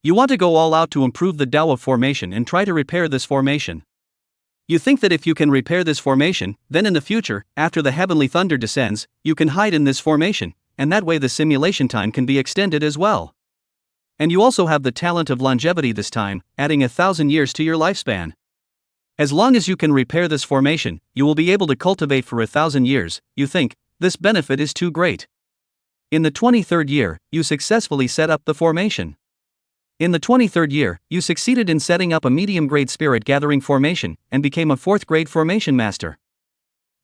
You want to go all out to improve the Tao of formation and try to repair this formation. You think that if you can repair this formation, then in the future, after the heavenly thunder descends, you can hide in this formation, and that way the simulation time can be extended as well. And you also have the talent of longevity this time, adding 1,000 years to your lifespan. As long as you can repair this formation, you will be able to cultivate for 1,000 years. You think, this benefit is too great. In the 23rd year, you successfully set up the formation. In the 23rd year, you succeeded in setting up a medium-grade spirit gathering formation, and became a 4th grade formation master.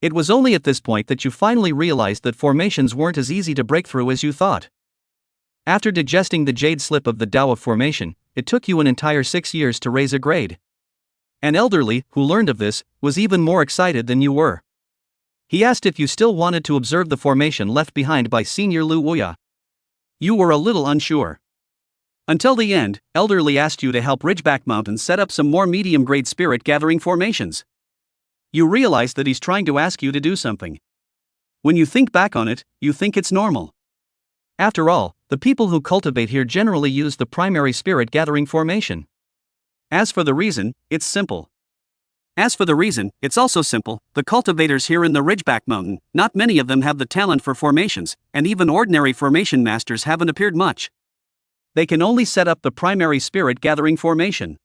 It was only at this point that you finally realized that formations weren't as easy to break through as you thought. After digesting the jade slip of the Tao of formation, it took you an entire 6 years to raise a grade. And Elder Lee, who learned of this, was even more excited than you were. He asked if you still wanted to observe the formation left behind by Senior Lu Wuya. You were a little unsure. Until the end, Elder Lee asked you to help Ridgeback Mountain set up some more medium-grade spirit gathering formations. You realize that he's trying to ask you to do something. When you think back on it, you think it's normal. After all, the people who cultivate here generally use the primary spirit gathering formation. As for the reason, it's simple. It's also simple. The cultivators here in the Ridgeback Mountain, not many of them have the talent for formations, and even ordinary formation masters haven't appeared much. They can only set up the primary spirit gathering formation.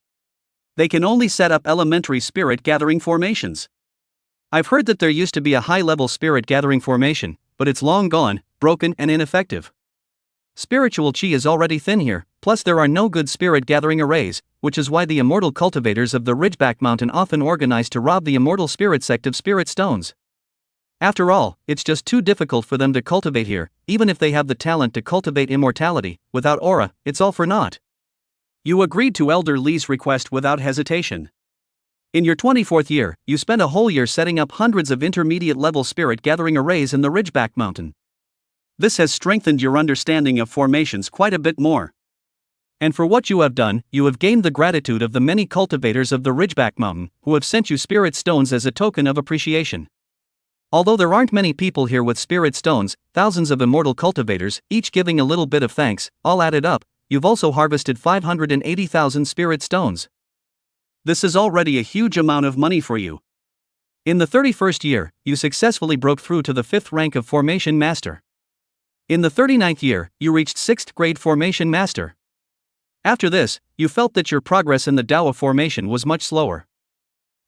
They can only set up elementary spirit gathering formations. I've heard that there used to be a high-level spirit gathering formation, but it's long gone, broken and ineffective. Spiritual chi is already thin here, plus there are no good spirit gathering arrays, which is why the immortal cultivators of the Ridgeback Mountain often organize to rob the immortal spirit sect of spirit stones. After all, it's just too difficult for them to cultivate here, even if they have the talent to cultivate immortality. Without aura, it's all for naught. You agreed to Elder Lee's request without hesitation. In your 24th year, you spent a whole year setting up hundreds of intermediate-level spirit gathering arrays in the Ridgeback Mountain. This has strengthened your understanding of formations quite a bit more. And for what you have done, you have gained the gratitude of the many cultivators of the Ridgeback Mountain, who have sent you spirit stones as a token of appreciation. Although there aren't many people here with spirit stones, thousands of immortal cultivators, each giving a little bit of thanks, all added up, you've also harvested 580,000 spirit stones. This is already a huge amount of money for you. In the 31st year, you successfully broke through to the 5th rank of Formation Master. In the 39th year, you reached 6th grade Formation Master. After this, you felt that your progress in the Tao of Formation was much slower.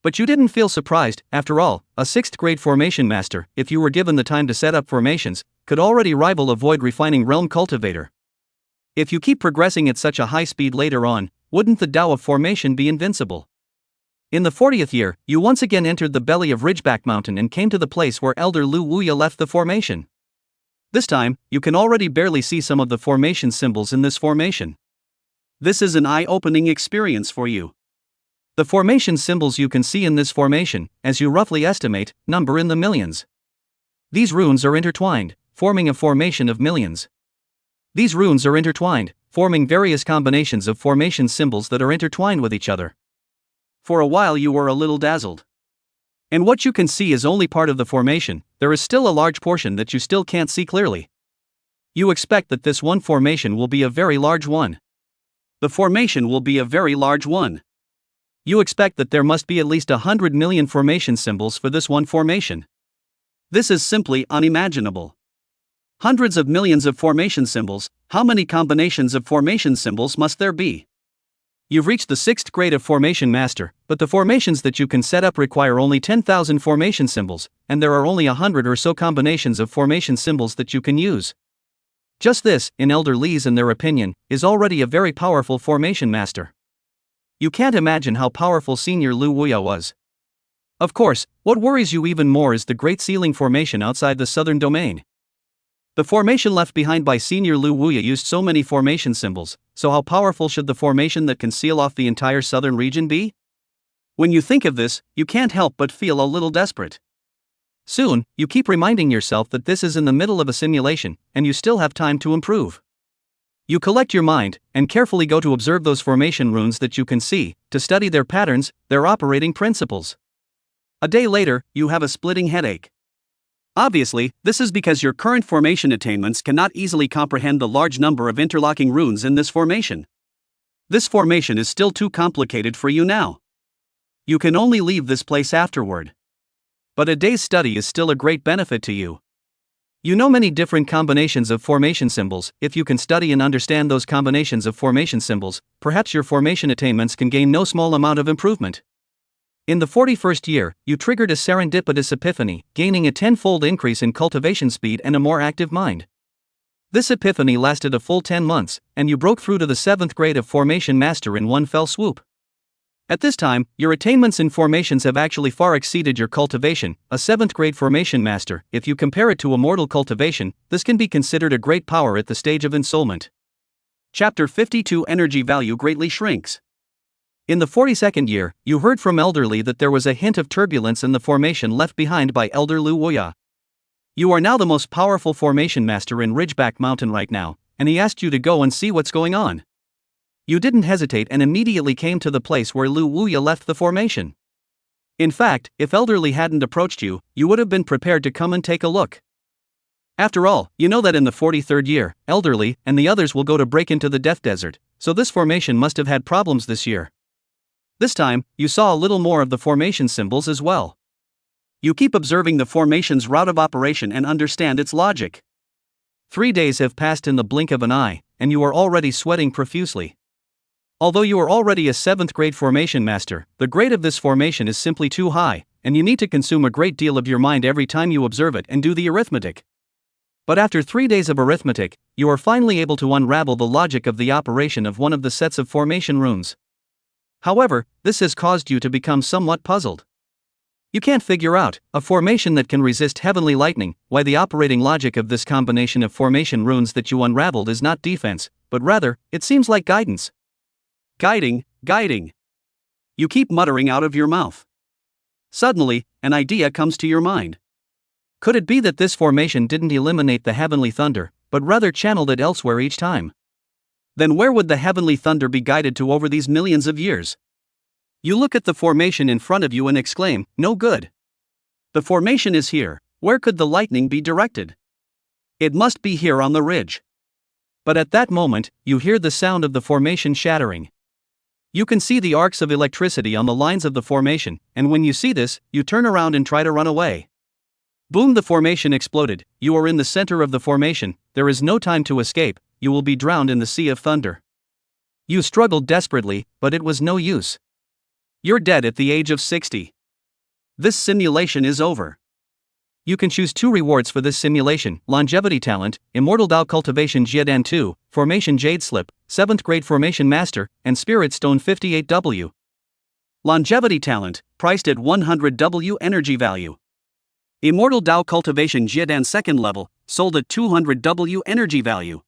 But you didn't feel surprised. After all, a 6th grade Formation Master, if you were given the time to set up formations, could already rival a Void Refining Realm Cultivator. If you keep progressing at such a high speed later on, wouldn't the Tao of Formation be invincible? In the 40th year, you once again entered the belly of Ridgeback Mountain and came to the place where Elder Lu Wuya left the formation. This time, you can already barely see some of the formation symbols in this formation. This is an eye-opening experience for you. The formation symbols you can see in this formation, as you roughly estimate, number in the millions. These runes are intertwined, forming a formation of millions. These runes are intertwined, forming various combinations of formation symbols that are intertwined with each other. For a while you were a little dazzled. And what you can see is only part of the formation. There is still a large portion that you still can't see clearly. You expect that this one formation will be a very large one. The formation will be a very large one. You expect that there must be at least 100 million formation symbols for this one formation. This is simply unimaginable. Hundreds of millions of formation symbols. How many combinations of formation symbols must there be? You've reached the 6th grade of Formation Master, but the formations that you can set up require only 10,000 formation symbols, and there are only 100 or so combinations of formation symbols that you can use. Just this, in Elder Lee's and their opinion, is already a very powerful Formation Master. You can't imagine how powerful Senior Lu Wuya was. Of course, what worries you even more is the Great Sealing Formation outside the southern domain. The formation left behind by Senior Lu Wuya used so many formation symbols, so how powerful should the formation that can seal off the entire southern region be? When you think of this, you can't help but feel a little desperate. Soon, you keep reminding yourself that this is in the middle of a simulation, and you still have time to improve. You collect your mind, and carefully go to observe those formation runes that you can see, to study their patterns, their operating principles. A day later, you have a splitting headache. Obviously, this is because your current formation attainments cannot easily comprehend the large number of interlocking runes in this formation. This formation is still too complicated for you now. You can only leave this place afterward. But a day's study is still a great benefit to you. You know many different combinations of formation symbols. If you can study and understand those combinations of formation symbols, perhaps your formation attainments can gain no small amount of improvement. In the 41st year, you triggered a serendipitous epiphany, gaining a 10-fold increase in cultivation speed and a more active mind. This epiphany lasted a full 10 months, and you broke through to the 7th grade of Formation Master in one fell swoop. At this time, your attainments in formations have actually far exceeded your cultivation. A 7th grade Formation Master, if you compare it to immortal cultivation, this can be considered a great power at the stage of ensoulment. Chapter 52 Energy Value Greatly Shrinks. In the 42nd year, you heard from Elder Lee that there was a hint of turbulence in the formation left behind by Elder Lu Wuya. You are now the most powerful Formation Master in Ridgeback Mountain right now, and he asked you to go and see what's going on. You didn't hesitate and immediately came to the place where Lu Wuya left the formation. In fact, if Elder Lee hadn't approached you, you would have been prepared to come and take a look. After all, you know that in the 43rd year, Elder Lee and the others will go to break into the Death Desert, so this formation must have had problems this year. This time, you saw a little more of the formation symbols as well. You keep observing the formation's route of operation and understand its logic. 3 days have passed in the blink of an eye, and you are already sweating profusely. Although you are already a 7th grade Formation Master, the grade of this formation is simply too high, and you need to consume a great deal of your mind every time you observe it and do the arithmetic. But after 3 days of arithmetic, you are finally able to unravel the logic of the operation of one of the sets of formation runes. However, this has caused you to become somewhat puzzled. You can't figure out, a formation that can resist heavenly lightning, why the operating logic of this combination of formation runes that you unraveled is not defense, but rather, it seems like guidance. Guiding. You keep muttering out of your mouth. Suddenly, an idea comes to your mind. Could it be that this formation didn't eliminate the heavenly thunder, but rather channeled it elsewhere each time? Then where would the heavenly thunder be guided to over these millions of years? You look at the formation in front of you and exclaim, no good. The formation is here, where could the lightning be directed? It must be here on the ridge. But at that moment, you hear the sound of the formation shattering. You can see the arcs of electricity on the lines of the formation, and when you see this, you turn around and try to run away. Boom, the formation exploded. You are in the center of the formation, there is no time to escape, you will be drowned in the sea of thunder. You struggled desperately, but it was no use. You're dead at the age of 60. This simulation is over. You can choose 2 rewards for this simulation: Longevity Talent, Immortal Dao Cultivation Jiedan 2, Formation Jade Slip, 7th Grade Formation Master, and Spirit Stone 58W. Longevity Talent, priced at 100W energy value. Immortal Dao Cultivation Jiedan 2nd level, sold at 200W energy value.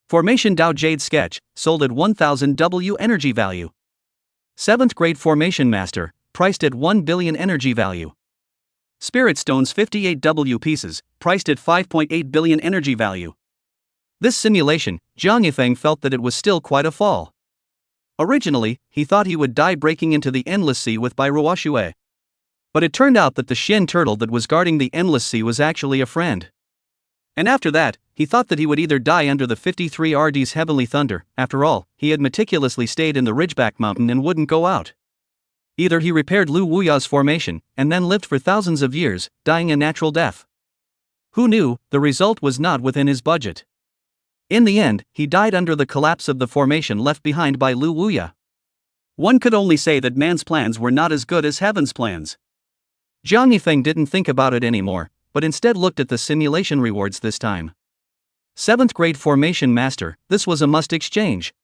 Formation Dao Jade Sketch, sold at 1000W energy value. 7th Grade Formation Master, priced at 1 billion energy value. Spirit Stones 58W pieces, priced at 5.8 billion energy value. This simulation, Jiang Yifeng felt that it was still quite a fall. Originally, he thought he would die breaking into the endless sea with Bai Ruoshui. But it turned out that the Shen turtle that was guarding the endless sea was actually a friend. And after that, he thought that he would either die under the 53 RD's heavenly thunder. After all, he had meticulously stayed in the Ridgeback Mountain and wouldn't go out. Either he repaired Lu Wuya's formation, and then lived for thousands of years, dying a natural death. Who knew, the result was not within his budget. In the end, he died under the collapse of the formation left behind by Lu Wuya. One could only say that man's plans were not as good as heaven's plans. Jiang Yifeng didn't think about it anymore, but instead looked at the simulation rewards this time. 7th Grade Formation Master, this was a must exchange.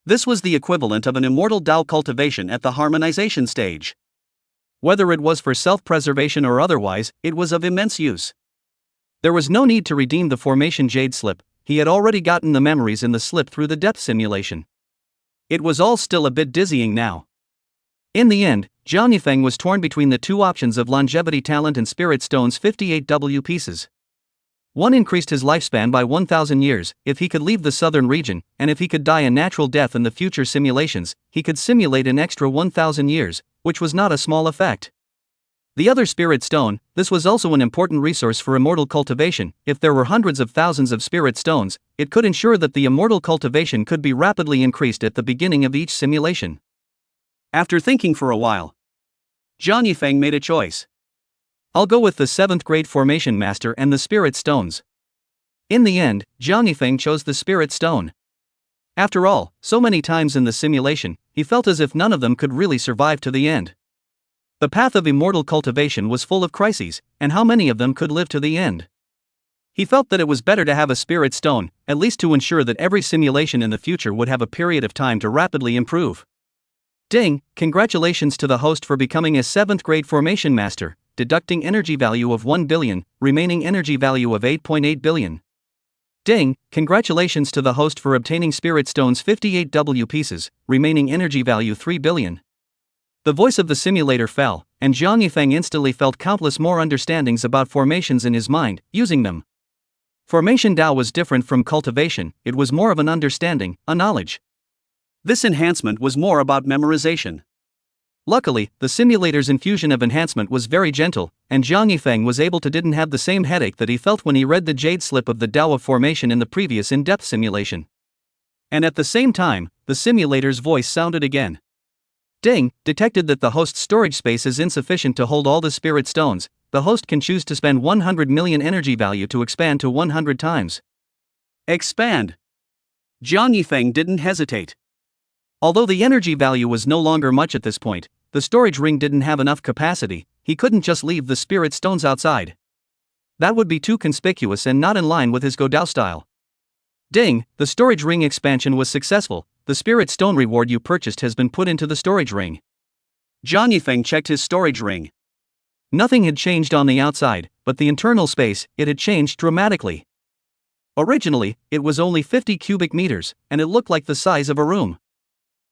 This was the equivalent of an immortal Dao cultivation at the harmonization stage. Whether it was for self-preservation or otherwise, it was of immense use. There was no need to redeem the formation Jade Slip, he had already gotten the memories in the slip through the depth simulation. It was all still a bit dizzying now. In the end, Jiang Yifeng was torn between the 2 options of Longevity Talent and Spirit Stones 58W pieces. One increased his lifespan by 1,000 years, if he could leave the southern region, and if he could die a natural death in the future simulations, he could simulate an extra 1,000 years, which was not a small effect. The other Spirit Stone, this was also an important resource for immortal cultivation. If there were hundreds of thousands of Spirit Stones, it could ensure that the immortal cultivation could be rapidly increased at the beginning of each simulation. After thinking for a while, Jiang Yifeng made a choice. I'll go with the 7th Grade Formation Master and the Spirit Stones. In the end, Jiang Yifeng chose the Spirit Stone. After all, so many times in the simulation, he felt as if none of them could really survive to the end. The path of immortal cultivation was full of crises, and how many of them could live to the end? He felt that it was better to have a Spirit Stone, at least to ensure that every simulation in the future would have a period of time to rapidly improve. Ding, congratulations to the host for becoming a 7th Grade Formation Master, deducting energy value of 1 billion, remaining energy value of 8.8 billion. Ding, congratulations to the host for obtaining Spirit Stones 58W pieces, remaining energy value 3 billion. The voice of the simulator fell, and Jiang Yifeng instantly felt countless more understandings about formations in his mind, using them. Formation Dao was different from cultivation, it was more of an understanding, a knowledge. This enhancement was more about memorization. Luckily, the simulator's infusion of enhancement was very gentle, and Jiang Yifeng was able to didn't have the same headache that he felt when he read the Jade Slip of the Dao of Formation in the previous in-depth simulation. And at the same time, the simulator's voice sounded again. Ding, detected that the host's storage space is insufficient to hold all the Spirit Stones. The host can choose to spend 100 million energy value to expand to 100 times. Expand. Jiang Yifeng didn't hesitate. Although the energy value was no longer much at this point, the storage ring didn't have enough capacity, he couldn't just leave the Spirit Stones outside. That would be too conspicuous and not in line with his Godao style. Ding, the storage ring expansion was successful, the spirit stone reward you purchased has been put into the storage ring. Jiang Yifeng checked his storage ring. Nothing had changed on the outside, but the internal space, it had changed dramatically. Originally, it was only 50 cubic meters, and it looked like the size of a room.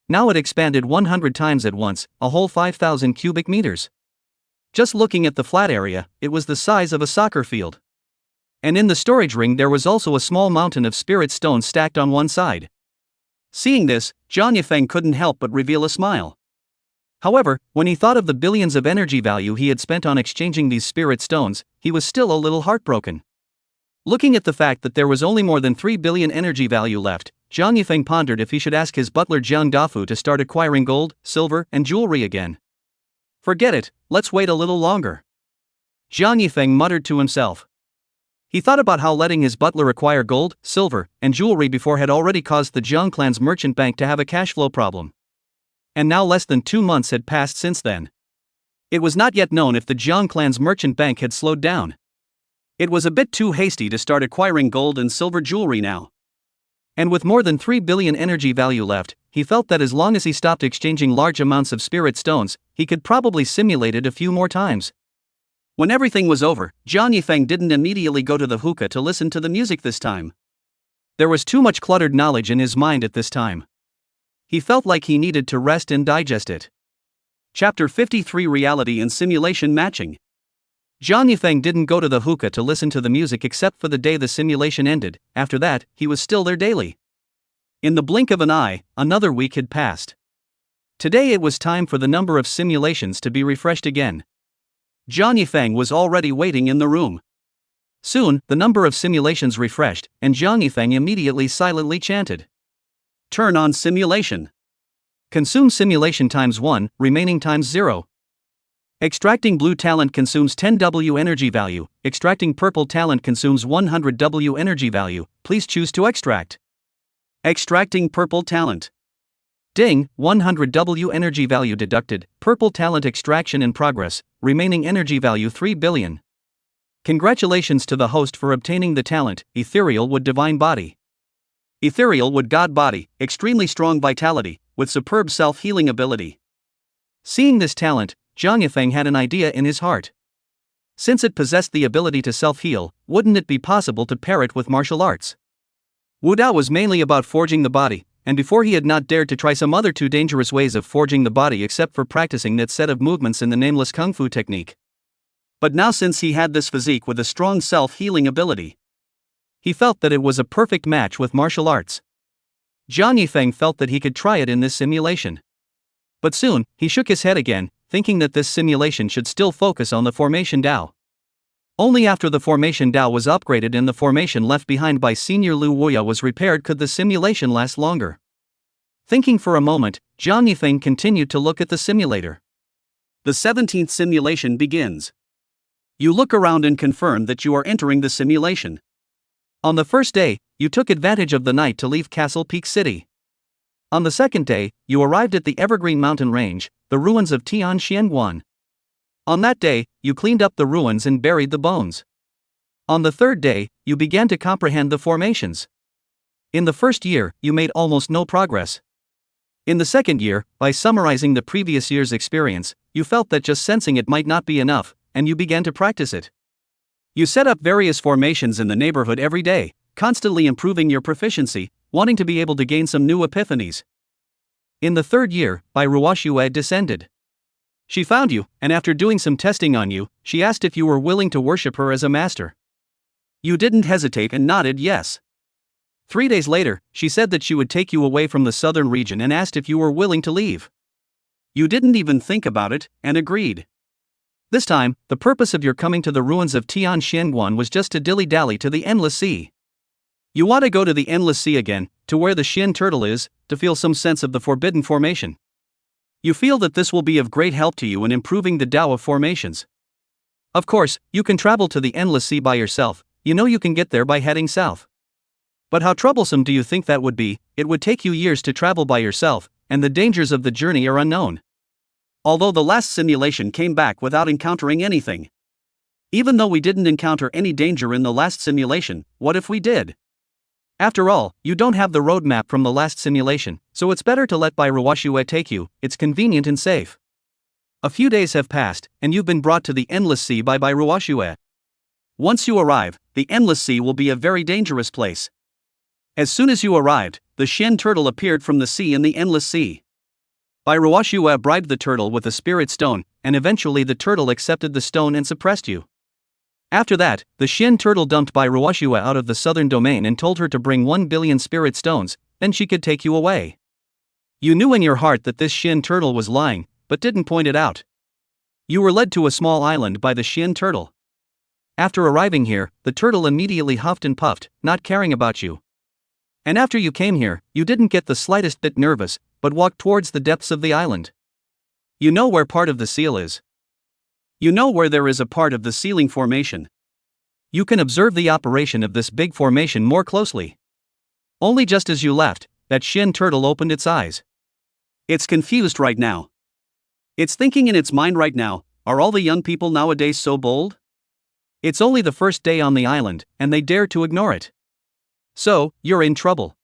Now it expanded 100 times at once, a whole 5,000 cubic meters. Just looking at the flat area, it was the size of a soccer field. And in the storage ring there was also a small mountain of spirit stones stacked on one side. Seeing this, Jiang Yifeng couldn't help but reveal a smile. However, when he thought of the billions of energy value he had spent on exchanging these spirit stones, he was still a little heartbroken. Looking at the fact that there was only more than 3 billion energy value left, Jiang Yifeng pondered if he should ask his butler Jiang Dafu to start acquiring gold, silver, and jewelry again. Forget it, let's wait a little longer. Jiang Yifeng muttered to himself. He thought about how letting his butler acquire gold, silver, and jewelry before had already caused the Jiang clan's merchant bank to have a cash flow problem. And now less than 2 months had passed since then. It was not yet known if the Jiang clan's merchant bank had slowed down. It was a bit too hasty to start acquiring gold and silver jewelry now. And with more than 3 billion energy value left, he felt that as long as he stopped exchanging large amounts of spirit stones, he could probably simulate it a few more times. When everything was over, Jiang Yifeng didn't immediately go to the hookah to listen to the music this time. There was too much cluttered knowledge in his mind at this time. He felt like he needed to rest and digest it. Chapter 53: Reality and Simulation Matching. Jiang Yifeng didn't go to the hookah to listen to the music except for the day the simulation ended. After that, he was still there daily. In the blink of an eye, another week had passed. Today it was time for the number of simulations to be refreshed again. Jiang Yifeng was already waiting in the room. Soon, the number of simulations refreshed, and Jiang Yifeng immediately silently chanted. Turn on simulation. Consume simulation times 1, remaining times 0. Extracting blue talent consumes 10W energy value, extracting purple talent consumes 100W energy value, please choose to extract. Extracting purple talent. Ding, 100W energy value deducted, purple talent extraction in progress, remaining energy value 3 billion. Congratulations to the host for obtaining the talent, Ethereal Wood Divine Body. Ethereal Wood God Body, extremely strong vitality, with superb self-healing ability. Seeing this talent, Jiang Yifeng had an idea in his heart. Since it possessed the ability to self-heal, wouldn't it be possible to pair it with martial arts? Wudao was mainly about forging the body, and before he had not dared to try some other too dangerous ways of forging the body except for practicing that set of movements in the nameless kung fu technique. But now since he had this physique with a strong self-healing ability, he felt that it was a perfect match with martial arts. Jiang Yifeng felt that he could try it in this simulation. But soon, he shook his head again, thinking that this simulation should still focus on the formation Dao. Only after the formation Dao was upgraded and the formation left behind by Senior Lu Wuya was repaired could the simulation last longer. Thinking for a moment, Jiang Yifeng continued to look at the simulator. The 17th simulation begins. You look around and confirm that you are entering the simulation. On the first day, you took advantage of the night to leave Castle Peak City. On the second day, you arrived at the Evergreen Mountain Range, the ruins of Tian Xianguan. On that day, you cleaned up the ruins and buried the bones. On the third day, you began to comprehend the formations. In the first year, you made almost no progress. In the second year, by summarizing the previous year's experience, you felt that just sensing it might not be enough, and you began to practice it. You set up various formations in the neighborhood every day, constantly improving your proficiency, wanting to be able to gain some new epiphanies. In the third year, Bai Ruoxue descended. She found you, and after doing some testing on you, she asked if you were willing to worship her as a master. You didn't hesitate and nodded yes. 3 days later, she said that she would take you away from the southern region and asked if you were willing to leave. You didn't even think about it, and agreed. This time, the purpose of your coming to the ruins of Tian Xianguan was just to dilly-dally to the Endless Sea. You want to go to the Endless Sea again, to where the Xian turtle is, to feel some sense of the forbidden formation. You feel that this will be of great help to you in improving the Tao of formations. Of course, you can travel to the Endless Sea by yourself, you know you can get there by heading south. But how troublesome do you think that would be? It would take you years to travel by yourself, and the dangers of the journey are unknown. Although the last simulation came back without encountering anything. Even though we didn't encounter any danger in the last simulation, what if we did? After all, you don't have the roadmap from the last simulation, so it's better to let Bairuwashue take you, it's convenient and safe. A few days have passed, and you've been brought to the Endless Sea by Bairuwashue. Once you arrive, the Endless Sea will be a very dangerous place. As soon as you arrived, the Shin turtle appeared from the sea in the Endless Sea. Bairuwashue bribed the turtle with a spirit stone, and eventually the turtle accepted the stone and suppressed you. After that, the Shin turtle dumped Bairuwashue out of the southern domain and told her to bring 1 billion spirit stones, then she could take you away. You knew in your heart that this Shin turtle was lying, but didn't point it out. You were led to a small island by the Shin turtle. After arriving here, the turtle immediately huffed and puffed, not caring about you. And after you came here, you didn't get the slightest bit nervous, but walked towards the depths of the island. You know where part of the seal is. You know where there is a part of the sealing formation. You can observe the operation of this big formation more closely. Only just as you left, that Shin turtle opened its eyes. It's confused right now. It's thinking in its mind right now, are all the young people nowadays so bold? It's only the first day on the island, and they dare to ignore it. So, you're in trouble.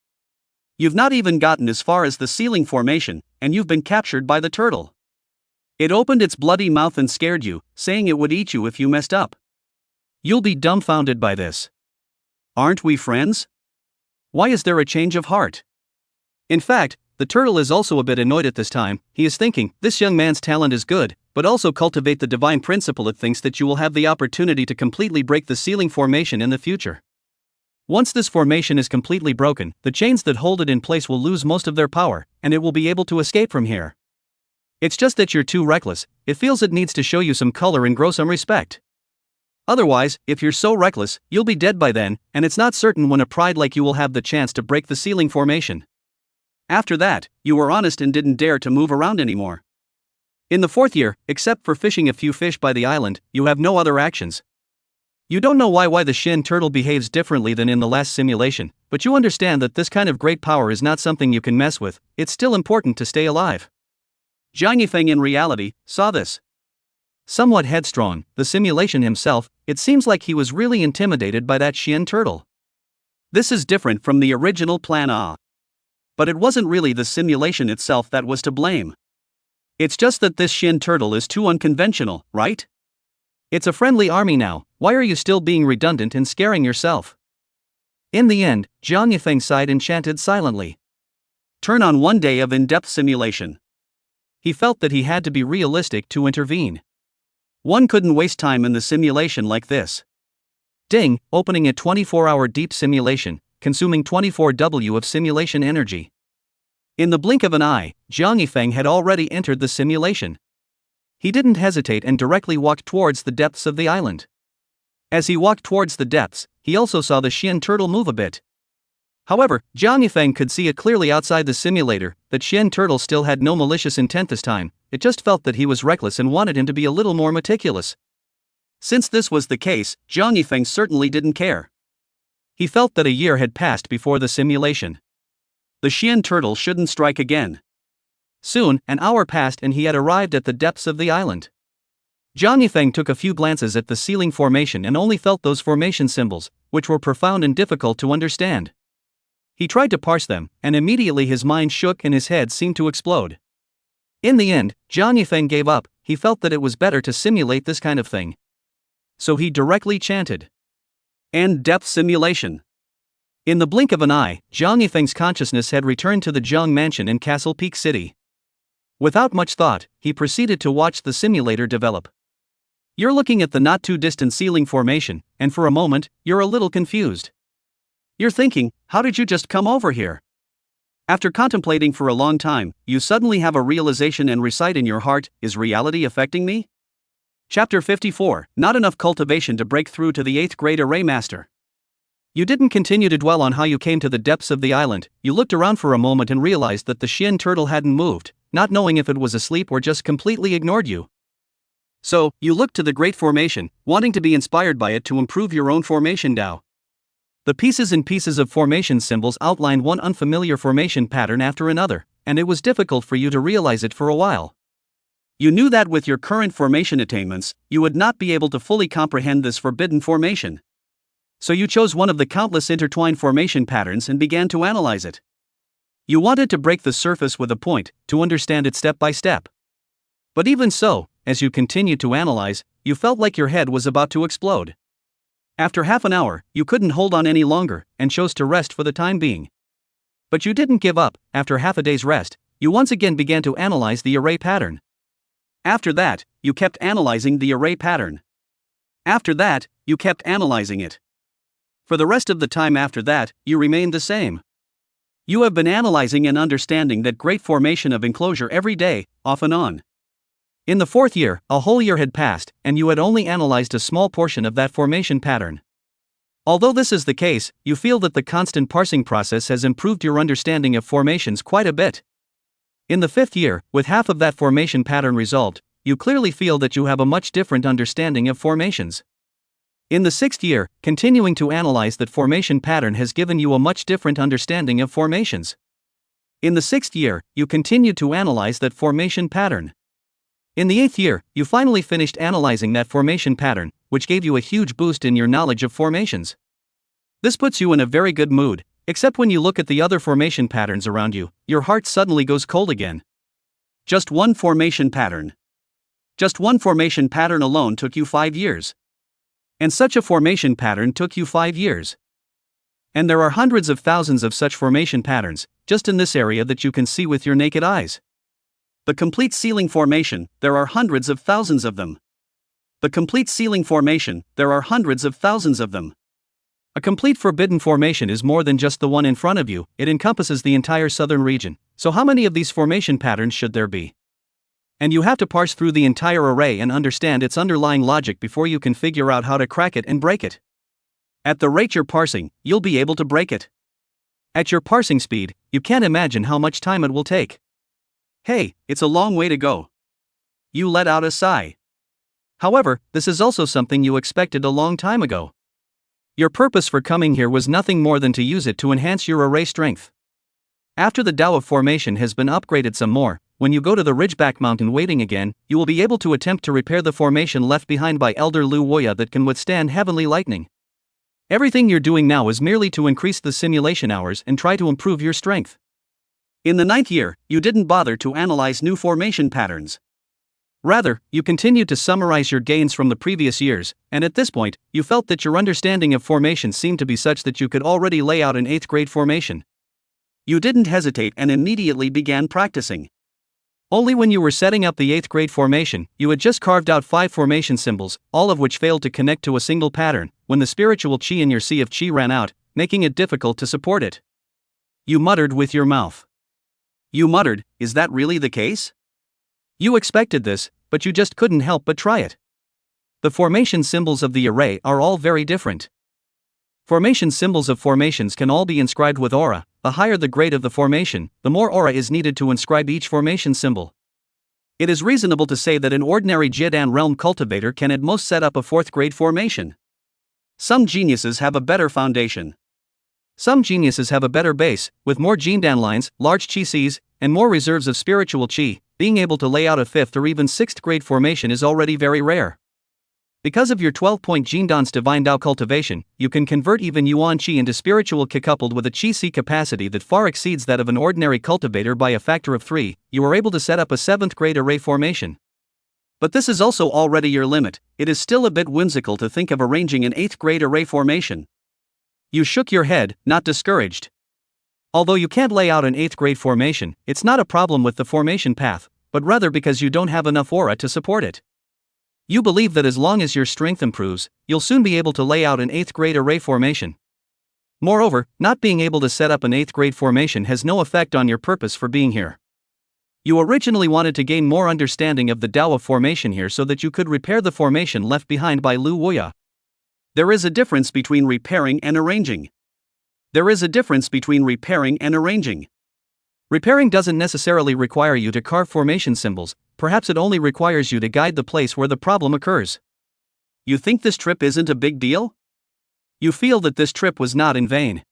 You've not even gotten as far as the sealing formation, and you've been captured by the turtle. It opened its bloody mouth and scared you, saying it would eat you if you messed up. You'll be dumbfounded by this. Aren't we friends? Why is there a change of heart? In fact, the turtle is also a bit annoyed at this time. He is thinking, this young man's talent is good, but also cultivate the divine principle. It thinks that you will have the opportunity to completely break the sealing formation in the future. Once this formation is completely broken, the chains that hold it in place will lose most of their power, and it will be able to escape from here. It's just that you're too reckless. It feels it needs to show you some color and grow some respect. Otherwise, if you're so reckless, you'll be dead by then, and it's not certain when a pride like you will have the chance to break the sealing formation. After that, you were honest and didn't dare to move around anymore. In the 4th year, except for fishing a few fish by the island, you have no other actions. You don't know why the Shin turtle behaves differently than in the last simulation, but you understand that this kind of great power is not something you can mess with. It's still important to stay alive. Jiang Yifeng in reality saw this. Somewhat headstrong, the simulation himself, it seems like he was really intimidated by that Shin turtle. This is different from the original plan. But it wasn't really the simulation itself that was to blame. It's just that this Shin turtle is too unconventional, right? It's a friendly army now. Why are you still being redundant and scaring yourself? In the end, Jiang Yifeng sighed and chanted silently. Turn on 1 day of in-depth simulation. He felt that he had to be realistic to intervene. One couldn't waste time in the simulation like this. Ding, opening a 24-hour deep simulation, consuming 24W of simulation energy. In the blink of an eye, Jiang Yifeng had already entered the simulation. He didn't hesitate and directly walked towards the depths of the island. As he walked towards the depths, he also saw the Shin turtle move a bit. However, Jiang Yifeng could see it clearly outside the simulator, that Shin turtle still had no malicious intent this time. It just felt that he was reckless and wanted him to be a little more meticulous. Since this was the case, Jiang Yifeng certainly didn't care. He felt that a year had passed before the simulation. The Shin turtle shouldn't strike again. Soon, an hour passed and he had arrived at the depths of the island. Jiang Yifeng took a few glances at the sealing formation and only felt those formation symbols, which were profound and difficult to understand. He tried to parse them, and immediately his mind shook and his head seemed to explode. In the end, Jiang Yifeng gave up. He felt that it was better to simulate this kind of thing. So he directly chanted. End depth simulation. In the blink of an eye, Jiang Yifeng's consciousness had returned to the Zheng Mansion in Castle Peak City. Without much thought, he proceeded to watch the simulator develop. You're looking at the not-too-distant sealing formation, and for a moment, you're a little confused. You're thinking, how did you just come over here? After contemplating for a long time, you suddenly have a realization and recite in your heart, is reality affecting me? Chapter 54, Not Enough Cultivation to Break Through to the 8th Grade Array Master. You didn't continue to dwell on how you came to the depths of the island. You looked around for a moment and realized that the Shin turtle hadn't moved, not knowing if it was asleep or just completely ignored you. So, you looked to the Great Formation, wanting to be inspired by it to improve your own formation Tao. The pieces and pieces of formation symbols outlined one unfamiliar formation pattern after another, and it was difficult for you to realize it for a while. You knew that with your current formation attainments, you would not be able to fully comprehend this forbidden formation. So you chose one of the countless intertwined formation patterns and began to analyze it. You wanted to break the surface with a point, to understand it step by step. But even so, as you continued to analyze, you felt like your head was about to explode. After half an hour, you couldn't hold on any longer, and chose to rest for the time being. But you didn't give up. After half a day's rest, you once again began to analyze the array pattern. After that, you kept analyzing the array pattern. After that, you kept analyzing it. For the rest of the time after that, you remained the same. You have been analyzing and understanding that great formation of enclosure every day, off and on. In the fourth year, a whole year had passed, and you had only analyzed a small portion of that formation pattern. Although this is the case, you feel that the constant parsing process has improved your understanding of formations quite a bit. In the fifth year, with half of that formation pattern resolved, you clearly feel that you have a much different understanding of formations. In the sixth year, continuing to analyze that formation pattern has given you a much different understanding of formations. In the sixth year, you continued to analyze that formation pattern. In the eighth year, you finally finished analyzing that formation pattern, which gave you a huge boost in your knowledge of formations. This puts you in a very good mood, except when you look at the other formation patterns around you, your heart suddenly goes cold again. Just one formation pattern. Just one formation pattern alone took you 5 years. And such a formation pattern took you 5 years. And there are hundreds of thousands of such formation patterns, just in this area that you can see with your naked eyes. The complete ceiling formation, there are hundreds of thousands of them. The complete ceiling formation, there are hundreds of thousands of them. A complete forbidden formation is more than just the one in front of you, it encompasses the entire southern region. So how many of these formation patterns should there be? And you have to parse through the entire array and understand its underlying logic before you can figure out how to crack it and break it. At the rate you're parsing, you'll be able to break it. At your parsing speed, you can't imagine how much time it will take. Hey, it's a long way to go. You let out a sigh. However, this is also something you expected a long time ago. Your purpose for coming here was nothing more than to use it to enhance your array strength. After the Tao of formation has been upgraded some more, when you go to the Ridgeback Mountain waiting again, you will be able to attempt to repair the formation left behind by Elder Lu Woya that can withstand heavenly lightning. Everything you're doing now is merely to increase the simulation hours and try to improve your strength. In the 9th year, you didn't bother to analyze new formation patterns. Rather, you continued to summarize your gains from the previous years, and at this point, you felt that your understanding of formation seemed to be such that you could already lay out an 8th grade formation. You didn't hesitate and immediately began practicing. Only when you were setting up the 8th grade formation, you had just carved out 5 formation symbols, all of which failed to connect to a single pattern, when the spiritual chi in your sea of chi ran out, making it difficult to support it. You muttered with your mouth. You muttered, "Is that really the case?" You expected this, but you just couldn't help but try it. The formation symbols of the array are all very different. Formation symbols of formations can all be inscribed with aura. The higher the grade of the formation, the more aura is needed to inscribe each formation symbol. It is reasonable to say that an ordinary Jidan realm cultivator can at most set up a 4th grade formation. Some geniuses have a better foundation. Some geniuses have a better base, with more Jindan lines, large chi seas, and more reserves of spiritual chi. Being able to lay out a 5th or even 6th grade formation is already very rare. Because of your 12-point Jindan's divine Tao cultivation, you can convert even Yuan Qi into spiritual Qi coupled with a Qi Si capacity that far exceeds that of an ordinary cultivator by a factor of 3, you are able to set up a 7th grade array formation. But this is also already your limit, it is still a bit whimsical to think of arranging an 8th grade array formation. You shook your head, not discouraged. Although you can't lay out an 8th grade formation, it's not a problem with the formation path, but rather because you don't have enough aura to support it. You believe that as long as your strength improves, you'll soon be able to lay out an 8th grade array formation. Moreover, not being able to set up an 8th grade formation has no effect on your purpose for being here. You originally wanted to gain more understanding of the Tao of formation here so that you could repair the formation left behind by Lu Woya. There is a difference between repairing and arranging. There is a difference between repairing and arranging. Repairing doesn't necessarily require you to carve formation symbols, perhaps it only requires you to guide the place where the problem occurs. You think this trip isn't a big deal? You feel that this trip was not in vain.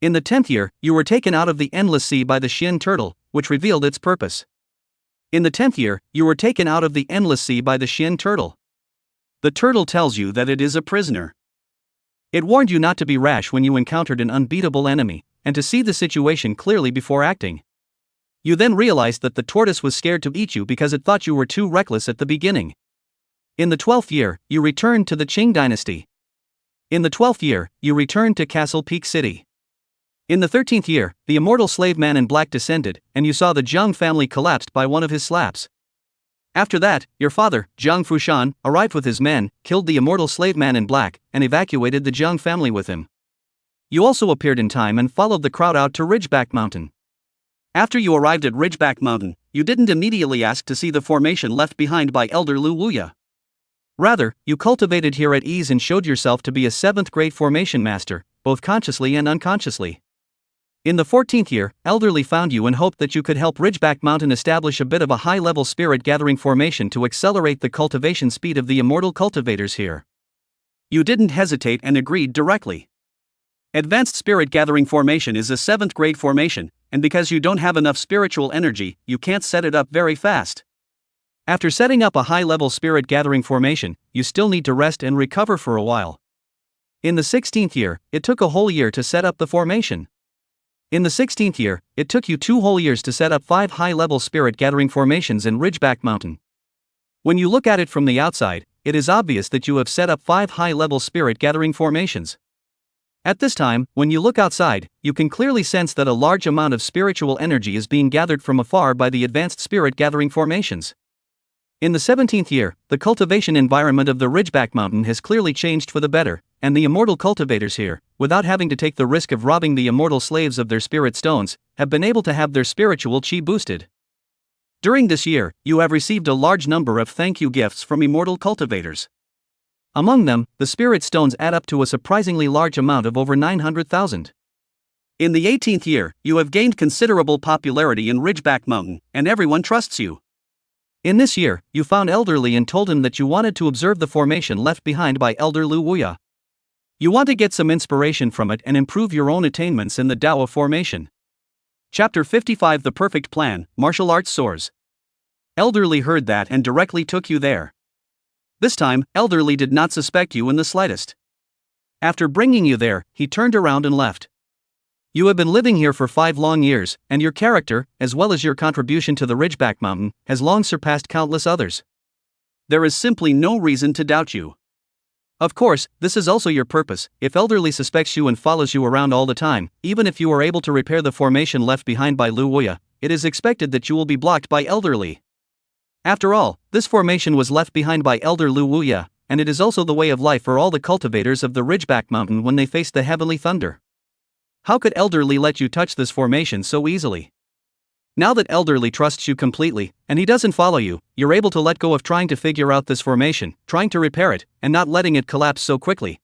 In the 10th year, you were taken out of the endless sea by the Xian turtle, which revealed its purpose. In the 10th year, you were taken out of the endless sea by the Xian turtle. The turtle tells you that it is a prisoner. It warned you not to be rash when you encountered an unbeatable enemy, and to see the situation clearly before acting. You then realized that the tortoise was scared to eat you because it thought you were too reckless at the beginning. In the 12th year, you returned to the Qing dynasty. In the 12th year, you returned to Castle Peak City. In the 13th year, the immortal slave man in black descended, and you saw the Jiang family collapsed by one of his slaps. After that, your father, Jiang Fushan, arrived with his men, killed the immortal slave man in black, and evacuated the Jiang family with him. You also appeared in time and followed the crowd out to Ridgeback Mountain. After you arrived at Ridgeback Mountain, you didn't immediately ask to see the formation left behind by Elder Lu Wuya. Rather, you cultivated here at ease and showed yourself to be a 7th grade formation master, both consciously and unconsciously. In the 14th year, Elderly found you and hoped that you could help Ridgeback Mountain establish a bit of a high-level spirit-gathering formation to accelerate the cultivation speed of the immortal cultivators here. You didn't hesitate and agreed directly. Advanced spirit-gathering formation is a 7th grade formation, and because you don't have enough spiritual energy, you can't set it up very fast. After setting up a high-level spirit-gathering formation, you still need to rest and recover for a while. In the 16th year, it took a whole year to set up the formation. In the 16th year, it took you 2 whole years to set up 5 high-level spirit-gathering formations in Ridgeback Mountain. When you look at it from the outside, it is obvious that you have set up 5 high-level spirit-gathering formations. At this time, when you look outside, you can clearly sense that a large amount of spiritual energy is being gathered from afar by the advanced spirit-gathering formations. In the 17th year, the cultivation environment of the Ridgeback Mountain has clearly changed for the better, and the immortal cultivators here, without having to take the risk of robbing the immortal slaves of their spirit stones, have been able to have their spiritual chi boosted. During this year, you have received a large number of thank you gifts from immortal cultivators. Among them, the spirit stones add up to a surprisingly large amount of over 900,000. In the 18th year, you have gained considerable popularity in Ridgeback Mountain, and everyone trusts you. In this year, you found Elderly and told him that you wanted to observe the formation left behind by Elder Lu Wuya. You want to get some inspiration from it and improve your own attainments in the Tao of formation. Chapter 55 The Perfect Plan, Martial Arts Soars. Elderly heard that and directly took you there. This time, Elderly did not suspect you in the slightest. After bringing you there, he turned around and left. You have been living here for 5 long years, and your character, as well as your contribution to the Ridgeback Mountain, has long surpassed countless others. There is simply no reason to doubt you. Of course, this is also your purpose. If Elderly suspects you and follows you around all the time, even if you are able to repair the formation left behind by Lu Wuya, it is expected that you will be blocked by Elderly. After all, this formation was left behind by Elder Lu Wuya, and it is also the way of life for all the cultivators of the Ridgeback Mountain when they face the heavenly thunder. How could Elderly let you touch this formation so easily? Now that Elderly trusts you completely, and he doesn't follow you, you're able to let go of trying to figure out this formation, trying to repair it, and not letting it collapse so quickly.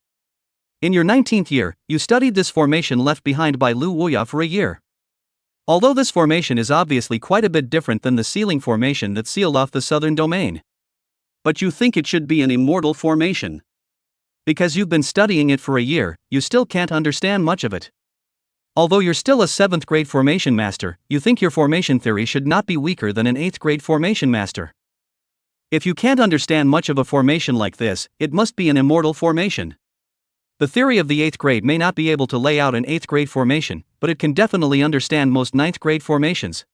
In your 19th year, you studied this formation left behind by Lu Wuya for a year. Although this formation is obviously quite a bit different than the sealing formation that sealed off the southern domain. But you think it should be an immortal formation. Because you've been studying it for a year, you still can't understand much of it. Although you're still a 7th grade formation master, you think your formation theory should not be weaker than an 8th grade formation master. If you can't understand much of a formation like this, it must be an immortal formation. The theory of the 8th grade may not be able to lay out an 8th grade formation, but it can definitely understand most 9th grade formations.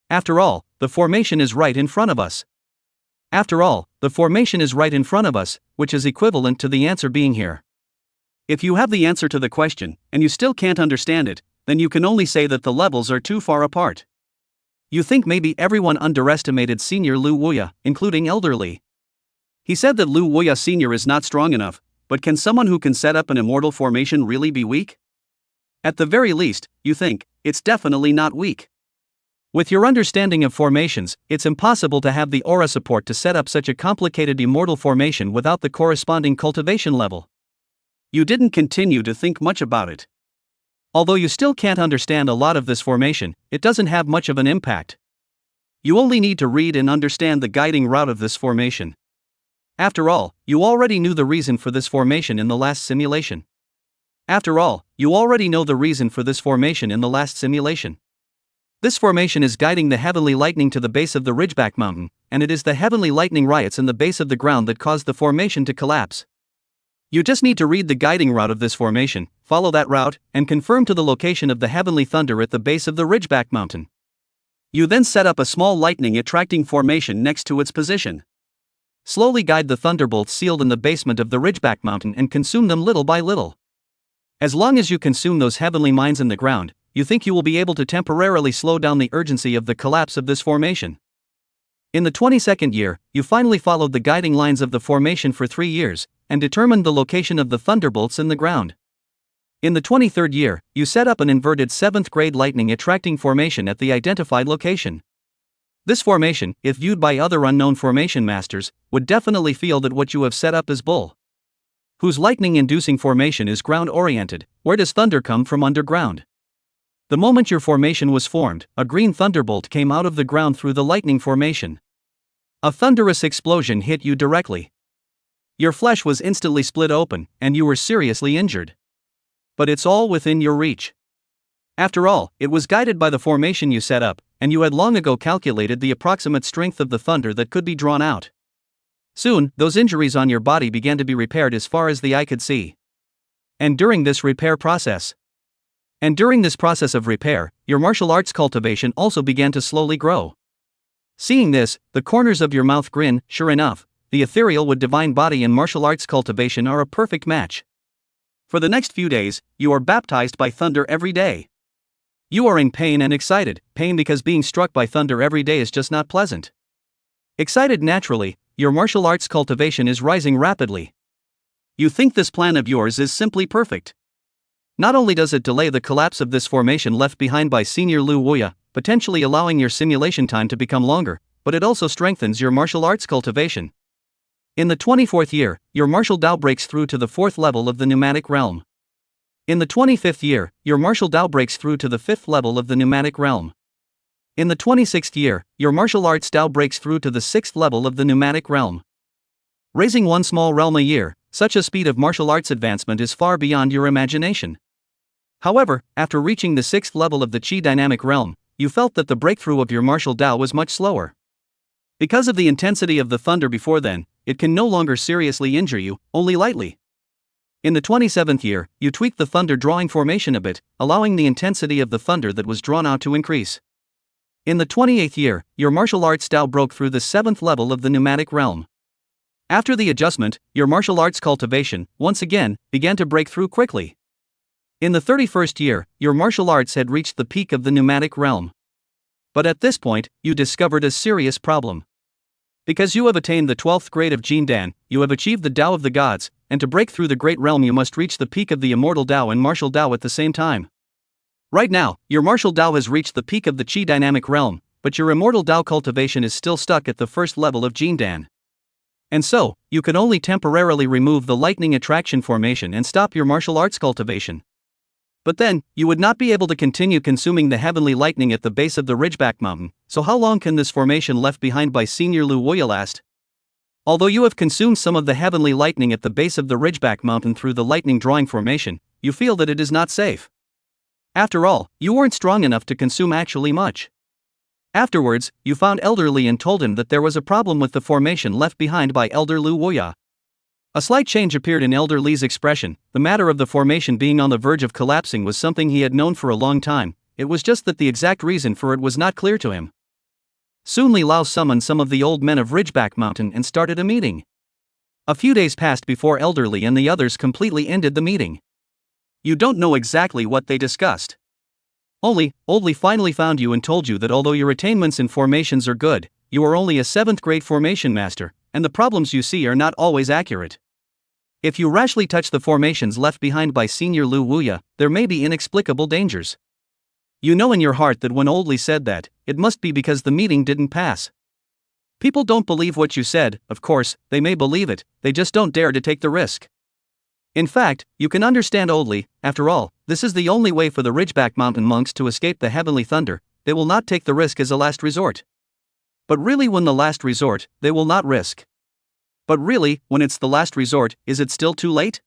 After all, the formation is right in front of us. Which is equivalent to the answer being here. If you have the answer to the question, and you still can't understand it, then you can only say that the levels are too far apart. You think maybe everyone underestimated Senior Lu Wuya, including Elderly. He said that Lu Wuya Senior is not strong enough, but can someone who can set up an immortal formation really be weak? At the very least, you think, it's definitely not weak. With your understanding of formations, it's impossible to have the aura support to set up such a complicated immortal formation without the corresponding cultivation level. You didn't continue to think much about it. Although you still can't understand a lot of this formation, it doesn't have much of an impact. You only need to read and understand the guiding route of this formation. After all, you already knew the reason for this formation in the last simulation. This formation is guiding the heavenly lightning to the base of the Ridgeback Mountain, and it is the heavenly lightning riots in the base of the ground that caused the formation to collapse. You just need to read the guiding route of this formation, follow that route, and confirm to the location of the heavenly thunder at the base of the Ridgeback Mountain. You then set up a small lightning attracting formation next to its position. Slowly guide the thunderbolts sealed in the basement of the Ridgeback Mountain and consume them little by little. As long as you consume those heavenly mines in the ground, you think you will be able to temporarily slow down the urgency of the collapse of this formation. In the 22nd year, you finally followed the guiding lines of the formation for 3 years, and determined the location of the thunderbolts in the ground. In the 23rd year, you set up an inverted 7th grade lightning attracting formation at the identified location. This formation, if viewed by other unknown formation masters, would definitely feel that what you have set up is bull. Whose lightning-inducing formation is ground-oriented. Where does thunder come from underground? The moment your formation was formed, a green thunderbolt came out of the ground through the lightning formation. A thunderous explosion hit you directly. Your flesh was instantly split open, and you were seriously injured. But it's all within your reach. After all, it was guided by the formation you set up, and you had long ago calculated the approximate strength of the thunder that could be drawn out. Soon, those injuries on your body began to be repaired as far as the eye could see. And during this process of repair, your martial arts cultivation also began to slowly grow. Seeing this, the corners of your mouth grin. Sure enough, the ethereal with divine body and martial arts cultivation are a perfect match. For the next few days, you are baptized by thunder every day. You are in pain and excited, pain because being struck by thunder every day is just not pleasant. Excited naturally, your martial arts cultivation is rising rapidly. You think this plan of yours is simply perfect. Not only does it delay the collapse of this formation left behind by Senior Lu Wuya, potentially allowing your simulation time to become longer, but it also strengthens your martial arts cultivation. In the 24th year, your martial Dao breaks through to the 4th level of the pneumatic realm. In the 25th year, your martial Dao breaks through to the 5th level of the pneumatic realm. In the 26th year, your martial arts Dao breaks through to the 6th level of the pneumatic realm. Raising one small realm a year, such a speed of martial arts advancement is far beyond your imagination. However, after reaching the 6th level of the Qi dynamic realm, you felt that the breakthrough of your martial Dao was much slower. Because of the intensity of the thunder before then, it can no longer seriously injure you, only lightly. In the 27th year, you tweaked the thunder drawing formation a bit, allowing the intensity of the thunder that was drawn out to increase. In the 28th year, your martial arts Dao broke through the 7th level of the pneumatic realm. After the adjustment, your martial arts cultivation, once again, began to break through quickly. In the 31st year, your martial arts had reached the peak of the pneumatic realm. But at this point, you discovered a serious problem. Because you have attained the 12th grade of Jin Dan, you have achieved the Tao of the gods, and to break through the great realm you must reach the peak of the immortal Tao and martial Tao at the same time. Right now, your martial Tao has reached the peak of the Qi dynamic realm, but your immortal Tao cultivation is still stuck at the 1st level of Jin Dan. And so, you can only temporarily remove the lightning attraction formation and stop your martial arts cultivation. But then, you would not be able to continue consuming the heavenly lightning at the base of the Ridgeback Mountain, so how long can this formation left behind by Senior Lu Wuya last? Although you have consumed some of the heavenly lightning at the base of the Ridgeback Mountain through the lightning drawing formation, you feel that it is not safe. After all, you weren't strong enough to consume actually much. Afterwards, you found Elder Li and told him that there was a problem with the formation left behind by Elder Lu Wuya. A slight change appeared in Elder Li's expression. The matter of the formation being on the verge of collapsing was something he had known for a long time, it was just that the exact reason for it was not clear to him. Soon Li Lao summoned some of the old men of Ridgeback Mountain and started a meeting. A few days passed before Elder Li and the others completely ended the meeting. You don't know exactly what they discussed. Only, Old Li finally found you and told you that although your attainments in formations are good, you are only a 7th grade formation master, and the problems you see are not always accurate. If you rashly touch the formations left behind by Senior Lu Wuya, there may be inexplicable dangers. You know in your heart that when Old Li said that, it must be because the meeting didn't pass. People don't believe what you said, of course, they may believe it, they just don't dare to take the risk. In fact, you can understand Old Li, after all, this is the only way for the Ridgeback Mountain monks to escape the heavenly thunder, they will not take the risk as a last resort. But really when the last resort, they will not risk. But really, when it's the last resort, is it still too late?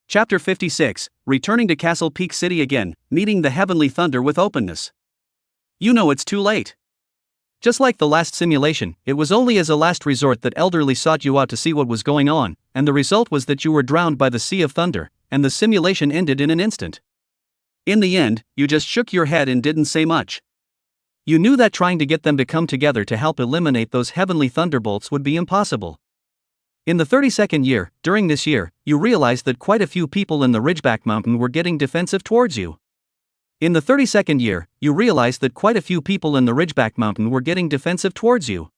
Chapter 56, Returning to Castle Peak City again, meeting the heavenly thunder with openness. You know it's too late. Just like the last simulation, it was only as a last resort that elderly sought you out to see what was going on, and the result was that you were drowned by the sea of thunder, and the simulation ended in an instant. In the end, you just shook your head and didn't say much. You knew that trying to get them to come together to help eliminate those heavenly thunderbolts would be impossible. In the 32nd year, during this year, you realized that quite a few people in the Ridgeback Mountain were getting defensive towards you. In the 32nd year, you realized that quite a few people in the Ridgeback Mountain were getting defensive towards you.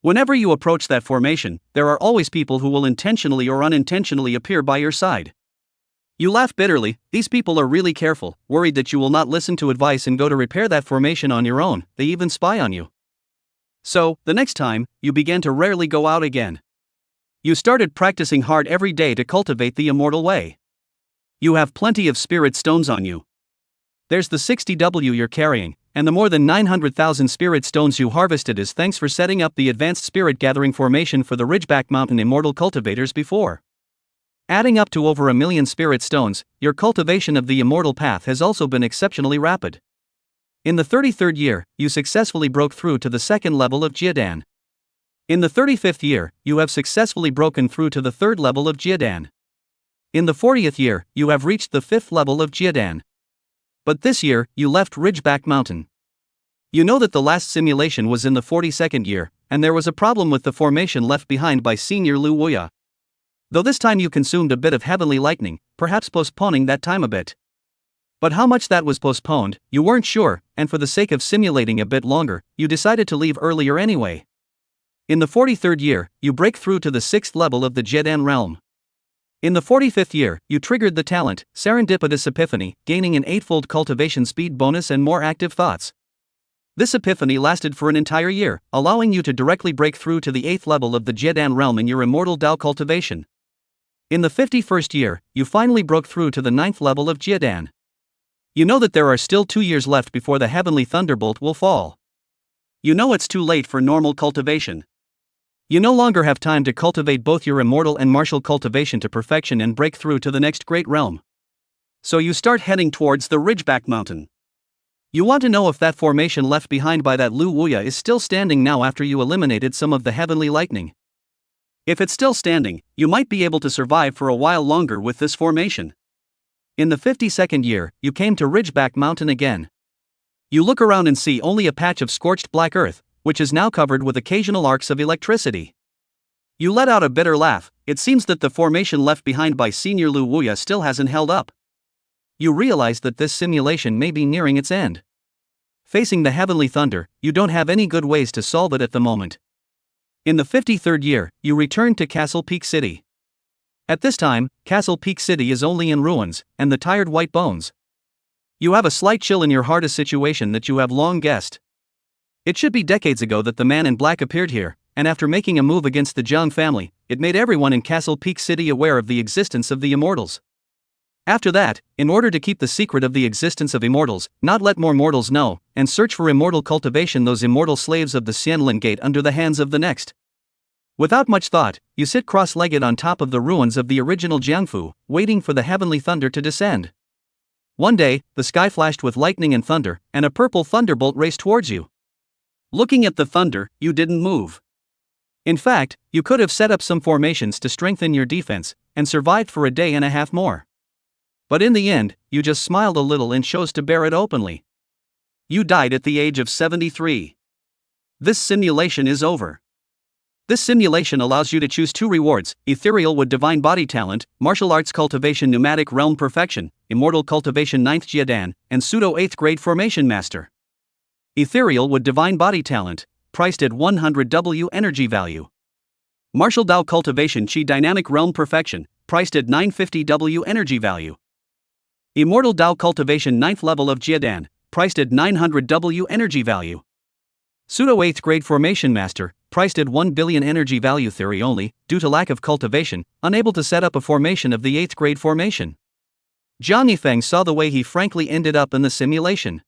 Whenever you approach that formation, there are always people who will intentionally or unintentionally appear by your side. You laugh bitterly. These people are really careful, worried that you will not listen to advice and go to repair that formation on your own. They even spy on you. So, the next time, you began to rarely go out again. You started practicing hard every day to cultivate the immortal way. You have plenty of spirit stones on you. There's the 60W you're carrying, and the more than 900,000 spirit stones you harvested as thanks for setting up the advanced spirit gathering formation for the Ridgeback Mountain immortal cultivators before. Adding up to over 1 million spirit stones, your cultivation of the immortal path has also been exceptionally rapid. In the 33rd year, you successfully broke through to the second level of Jiadan. In the 35th year, you have successfully broken through to the third level of Jiadan. In the 40th year, you have reached the fifth level of Jiadan. But this year, you left Ridgeback Mountain. You know that the last simulation was in the 42nd year, and there was a problem with the formation left behind by Senior Lu Wuya. Though this time you consumed a bit of heavenly lightning, perhaps postponing that time a bit. But how much that was postponed, you weren't sure, and for the sake of simulating a bit longer, you decided to leave earlier anyway. In the 43rd year, you break through to the 6th level of the Jedan realm. In the 45th year, you triggered the talent, Serendipitous Epiphany, gaining an 8-fold cultivation speed bonus and more active thoughts. This epiphany lasted for an entire year, allowing you to directly break through to the 8th level of the Jedan realm in your immortal Tao cultivation. In the 51st year, you finally broke through to the 9th level of Jiadan. You know that there are still 2 years left before the heavenly thunderbolt will fall. You know it's too late for normal cultivation. You no longer have time to cultivate both your immortal and martial cultivation to perfection and break through to the next great realm. So you start heading towards the Ridgeback Mountain. You want to know if that formation left behind by that Lu Wuya is still standing now after you eliminated some of the heavenly lightning. If it's still standing, you might be able to survive for a while longer with this formation. In the 52nd year, you came to Ridgeback Mountain again. You look around and see only a patch of scorched black earth, which is now covered with occasional arcs of electricity. You let out a bitter laugh. It seems that the formation left behind by Senior Lu Wuya still hasn't held up. You realize that this simulation may be nearing its end. Facing the heavenly thunder, you don't have any good ways to solve it at the moment. In the 53rd year, you return to Castle Peak City. At this time, Castle Peak City is only in ruins, and the tired white bones. You have a slight chill in your heart, a situation that you have long guessed. It should be decades ago that the man in black appeared here, and after making a move against the Jiang family, it made everyone in Castle Peak City aware of the existence of the immortals. After that, in order to keep the secret of the existence of immortals, not let more mortals know, and search for immortal cultivation, those immortal slaves of the Xianlin Gate under the hands of the next. Without much thought, you sit cross-legged on top of the ruins of the original Jiangfu, waiting for the heavenly thunder to descend. One day, the sky flashed with lightning and thunder, and a purple thunderbolt raced towards you. Looking at the thunder, you didn't move. In fact, you could have set up some formations to strengthen your defense, and survived for a day and a half more. But in the end, you just smiled a little and chose to bear it openly. You died at the age of 73. This simulation is over. This simulation allows you to choose 2 rewards: Ethereal with Divine Body Talent, Martial Arts Cultivation Pneumatic Realm Perfection, Immortal Cultivation 9th Jiadan, and Pseudo 8th Grade Formation Master. Ethereal with Divine Body Talent, priced at 100W energy value. Martial Tao Cultivation Chi Dynamic Realm Perfection, priced at 950W energy value. Immortal Tao Cultivation 9th level of Jiadan, priced at 900W energy value. Pseudo 8th Grade Formation Master, priced at 1 billion energy value. Theory only, due to lack of cultivation, unable to set up a formation of the 8th grade formation. Jiang Yifeng saw the way he frankly ended up in the simulation.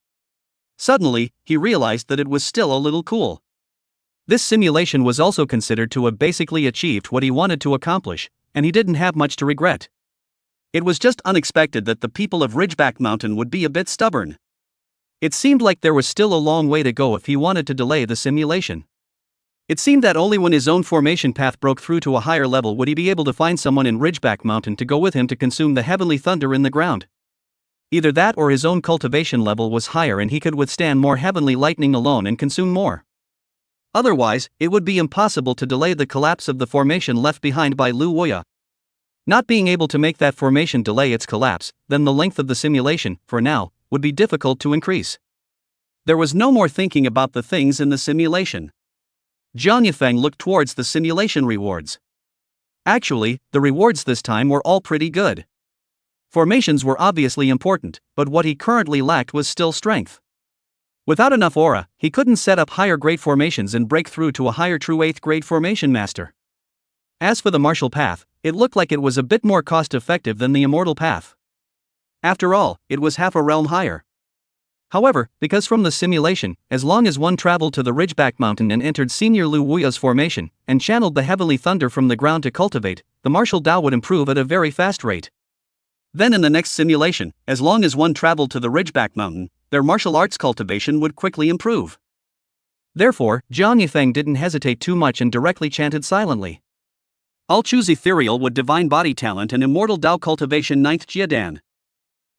Suddenly, he realized that it was still a little cool. This simulation was also considered to have basically achieved what he wanted to accomplish, and he didn't have much to regret. It was just unexpected that the people of Ridgeback Mountain would be a bit stubborn. It seemed like there was still a long way to go if he wanted to delay the simulation. It seemed that only when his own formation path broke through to a higher level would he be able to find someone in Ridgeback Mountain to go with him to consume the heavenly thunder in the ground. Either that or his own cultivation level was higher and he could withstand more heavenly lightning alone and consume more. Otherwise, it would be impossible to delay the collapse of the formation left behind by Lu Woya. Not being able to make that formation delay its collapse, then the length of the simulation, for now, would be difficult to increase. There was no more thinking about the things in the simulation. Jiang Yifeng looked towards the simulation rewards. Actually, the rewards this time were all pretty good. Formations were obviously important, but what he currently lacked was still strength. Without enough aura, he couldn't set up higher grade formations and break through to a higher true 8th grade formation master. As for the martial path, it looked like it was a bit more cost effective than the immortal path. After all, it was half a realm higher. However, because from the simulation, as long as one traveled to the Ridgeback Mountain and entered Senior Lu Wuya's formation, and channeled the heavenly thunder from the ground to cultivate, the martial Dao would improve at a very fast rate. Then in the next simulation, as long as one traveled to the Ridgeback Mountain, their martial arts cultivation would quickly improve. Therefore, Jiang Yifeng didn't hesitate too much and directly chanted silently. I'll choose Ethereal with Divine Body Talent and Immortal Dao Cultivation 9th Jiedan.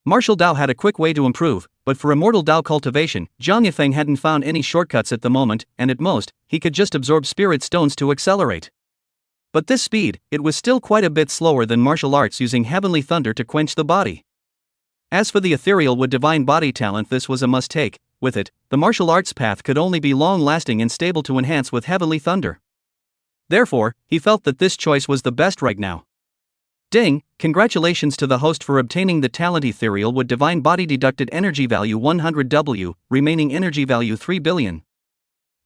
Martial Dao had a quick way to improve, but for Immortal Dao Cultivation, Jiang Yifeng hadn't found any shortcuts at the moment, and at most, he could just absorb spirit stones to accelerate. But this speed, it was still quite a bit slower than martial arts using heavenly thunder to quench the body. As for the Ethereal with Divine Body Talent, this was a must-take. With it, the martial arts path could only be long-lasting and stable to enhance with heavenly thunder. Therefore, he felt that this choice was the best right now. Ding, congratulations to the host for obtaining the talent Ethereal with Divine Body deducted energy value 100W, remaining energy value 3 billion.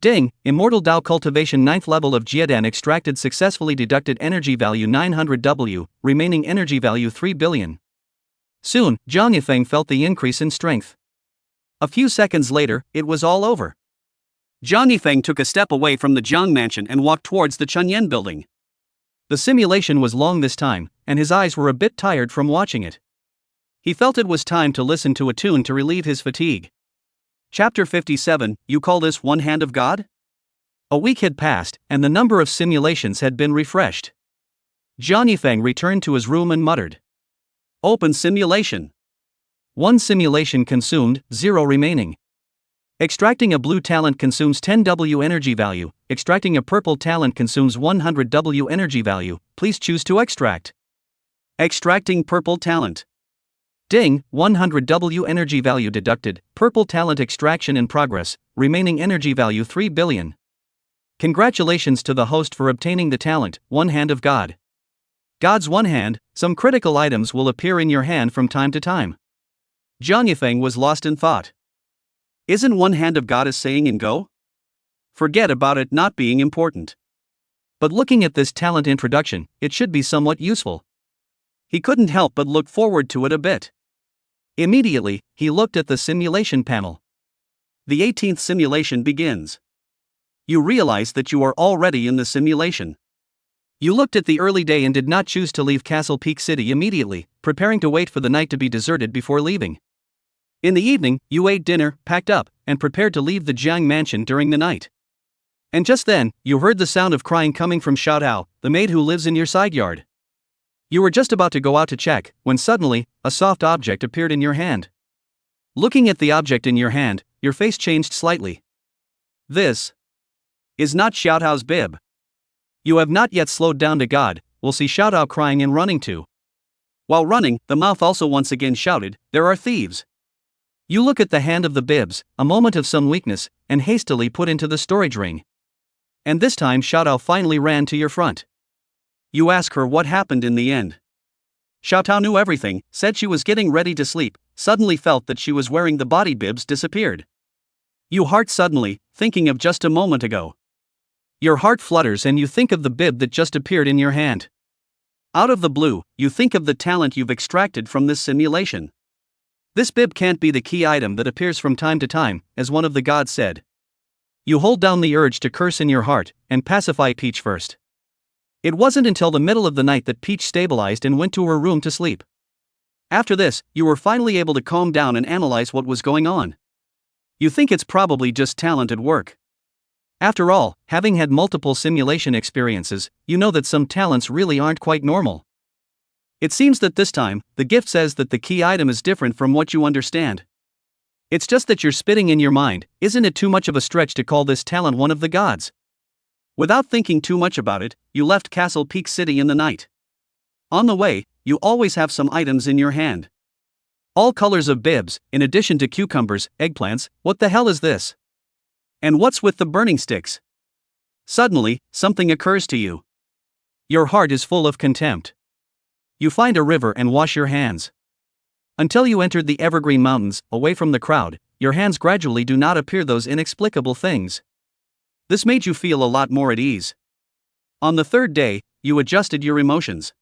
Ding, Immortal Dao Cultivation 9th level of Jiedan extracted successfully deducted energy value 900W, remaining energy value 3 billion. Soon, Jiang Yifeng felt the increase in strength. A few seconds later, it was all over. Jiang Yifeng took a step away from the Jiang mansion and walked towards the Chunyan building. The simulation was long this time, and his eyes were a bit tired from watching it. He felt it was time to listen to a tune to relieve his fatigue. Chapter 57, You Call This One Hand of God? A week had passed, and the number of simulations had been refreshed. Jiang Yifeng returned to his room and muttered. Open simulation. 1 simulation consumed, 0 remaining. Extracting a blue talent consumes 10W energy value, extracting a purple talent consumes 100W energy value, please choose to extract. Extracting purple talent. Ding, 100W energy value deducted, purple talent extraction in progress, remaining energy value 3 billion. Congratulations to the host for obtaining the talent, One Hand of God. God's one hand, some critical items will appear in your hand from time to time. Jiang Yifeng was lost in thought. Isn't One Hand of God a saying in Go? Forget about it not being important. But looking at this talent introduction, it should be somewhat useful. He couldn't help but look forward to it a bit. Immediately, he looked at the simulation panel. The 18th simulation begins. You realize that you are already in the simulation. You looked at the early day and did not choose to leave Castle Peak City immediately, preparing to wait for the night to be deserted before leaving. In the evening, you ate dinner, packed up, and prepared to leave the Jiang mansion during the night. And just then, you heard the sound of crying coming from Xiaotao, the maid who lives in your side yard. You were just about to go out to check, when suddenly, a soft object appeared in your hand. Looking at the object in your hand, your face changed slightly. This is not Xiaotao's bib. You have not yet slowed down to God, we'll see Xiaotao crying and running too. While running, the mouth also once again shouted, there are thieves. You look at the hand of the bibs, a moment of some weakness, and hastily put into the storage ring. And this time Xiaotao finally ran to your front. You ask her what happened in the end. Xiaotao knew everything, said she was getting ready to sleep, suddenly felt that she was wearing the body bibs disappeared. You heart suddenly, thinking of just a moment ago. Your heart flutters and you think of the bib that just appeared in your hand. Out of the blue, you think of the talent you've extracted from this simulation. This bib can't be the key item that appears from time to time, as one of the gods said. You hold down the urge to curse in your heart, and pacify Peach first. It wasn't until the middle of the night that Peach stabilized and went to her room to sleep. After this, you were finally able to calm down and analyze what was going on. You think it's probably just talent at work. After all, having had multiple simulation experiences, you know that some talents really aren't quite normal. It seems that this time, the gift says that the key item is different from what you understand. It's just that you're spitting in your mind. Isn't it too much of a stretch to call this talent one of the gods? Without thinking too much about it, you left Castle Peak City in the night. On the way, you always have some items in your hand. All colors of bibs, in addition to cucumbers, eggplants. What the hell is this? And what's with the burning sticks? Suddenly, something occurs to you. Your heart is full of contempt. You find a river and wash your hands. Until you entered the evergreen mountains, away from the crowd, your hands gradually do not appear those inexplicable things. This made you feel a lot more at ease. On the third day, you adjusted your emotions.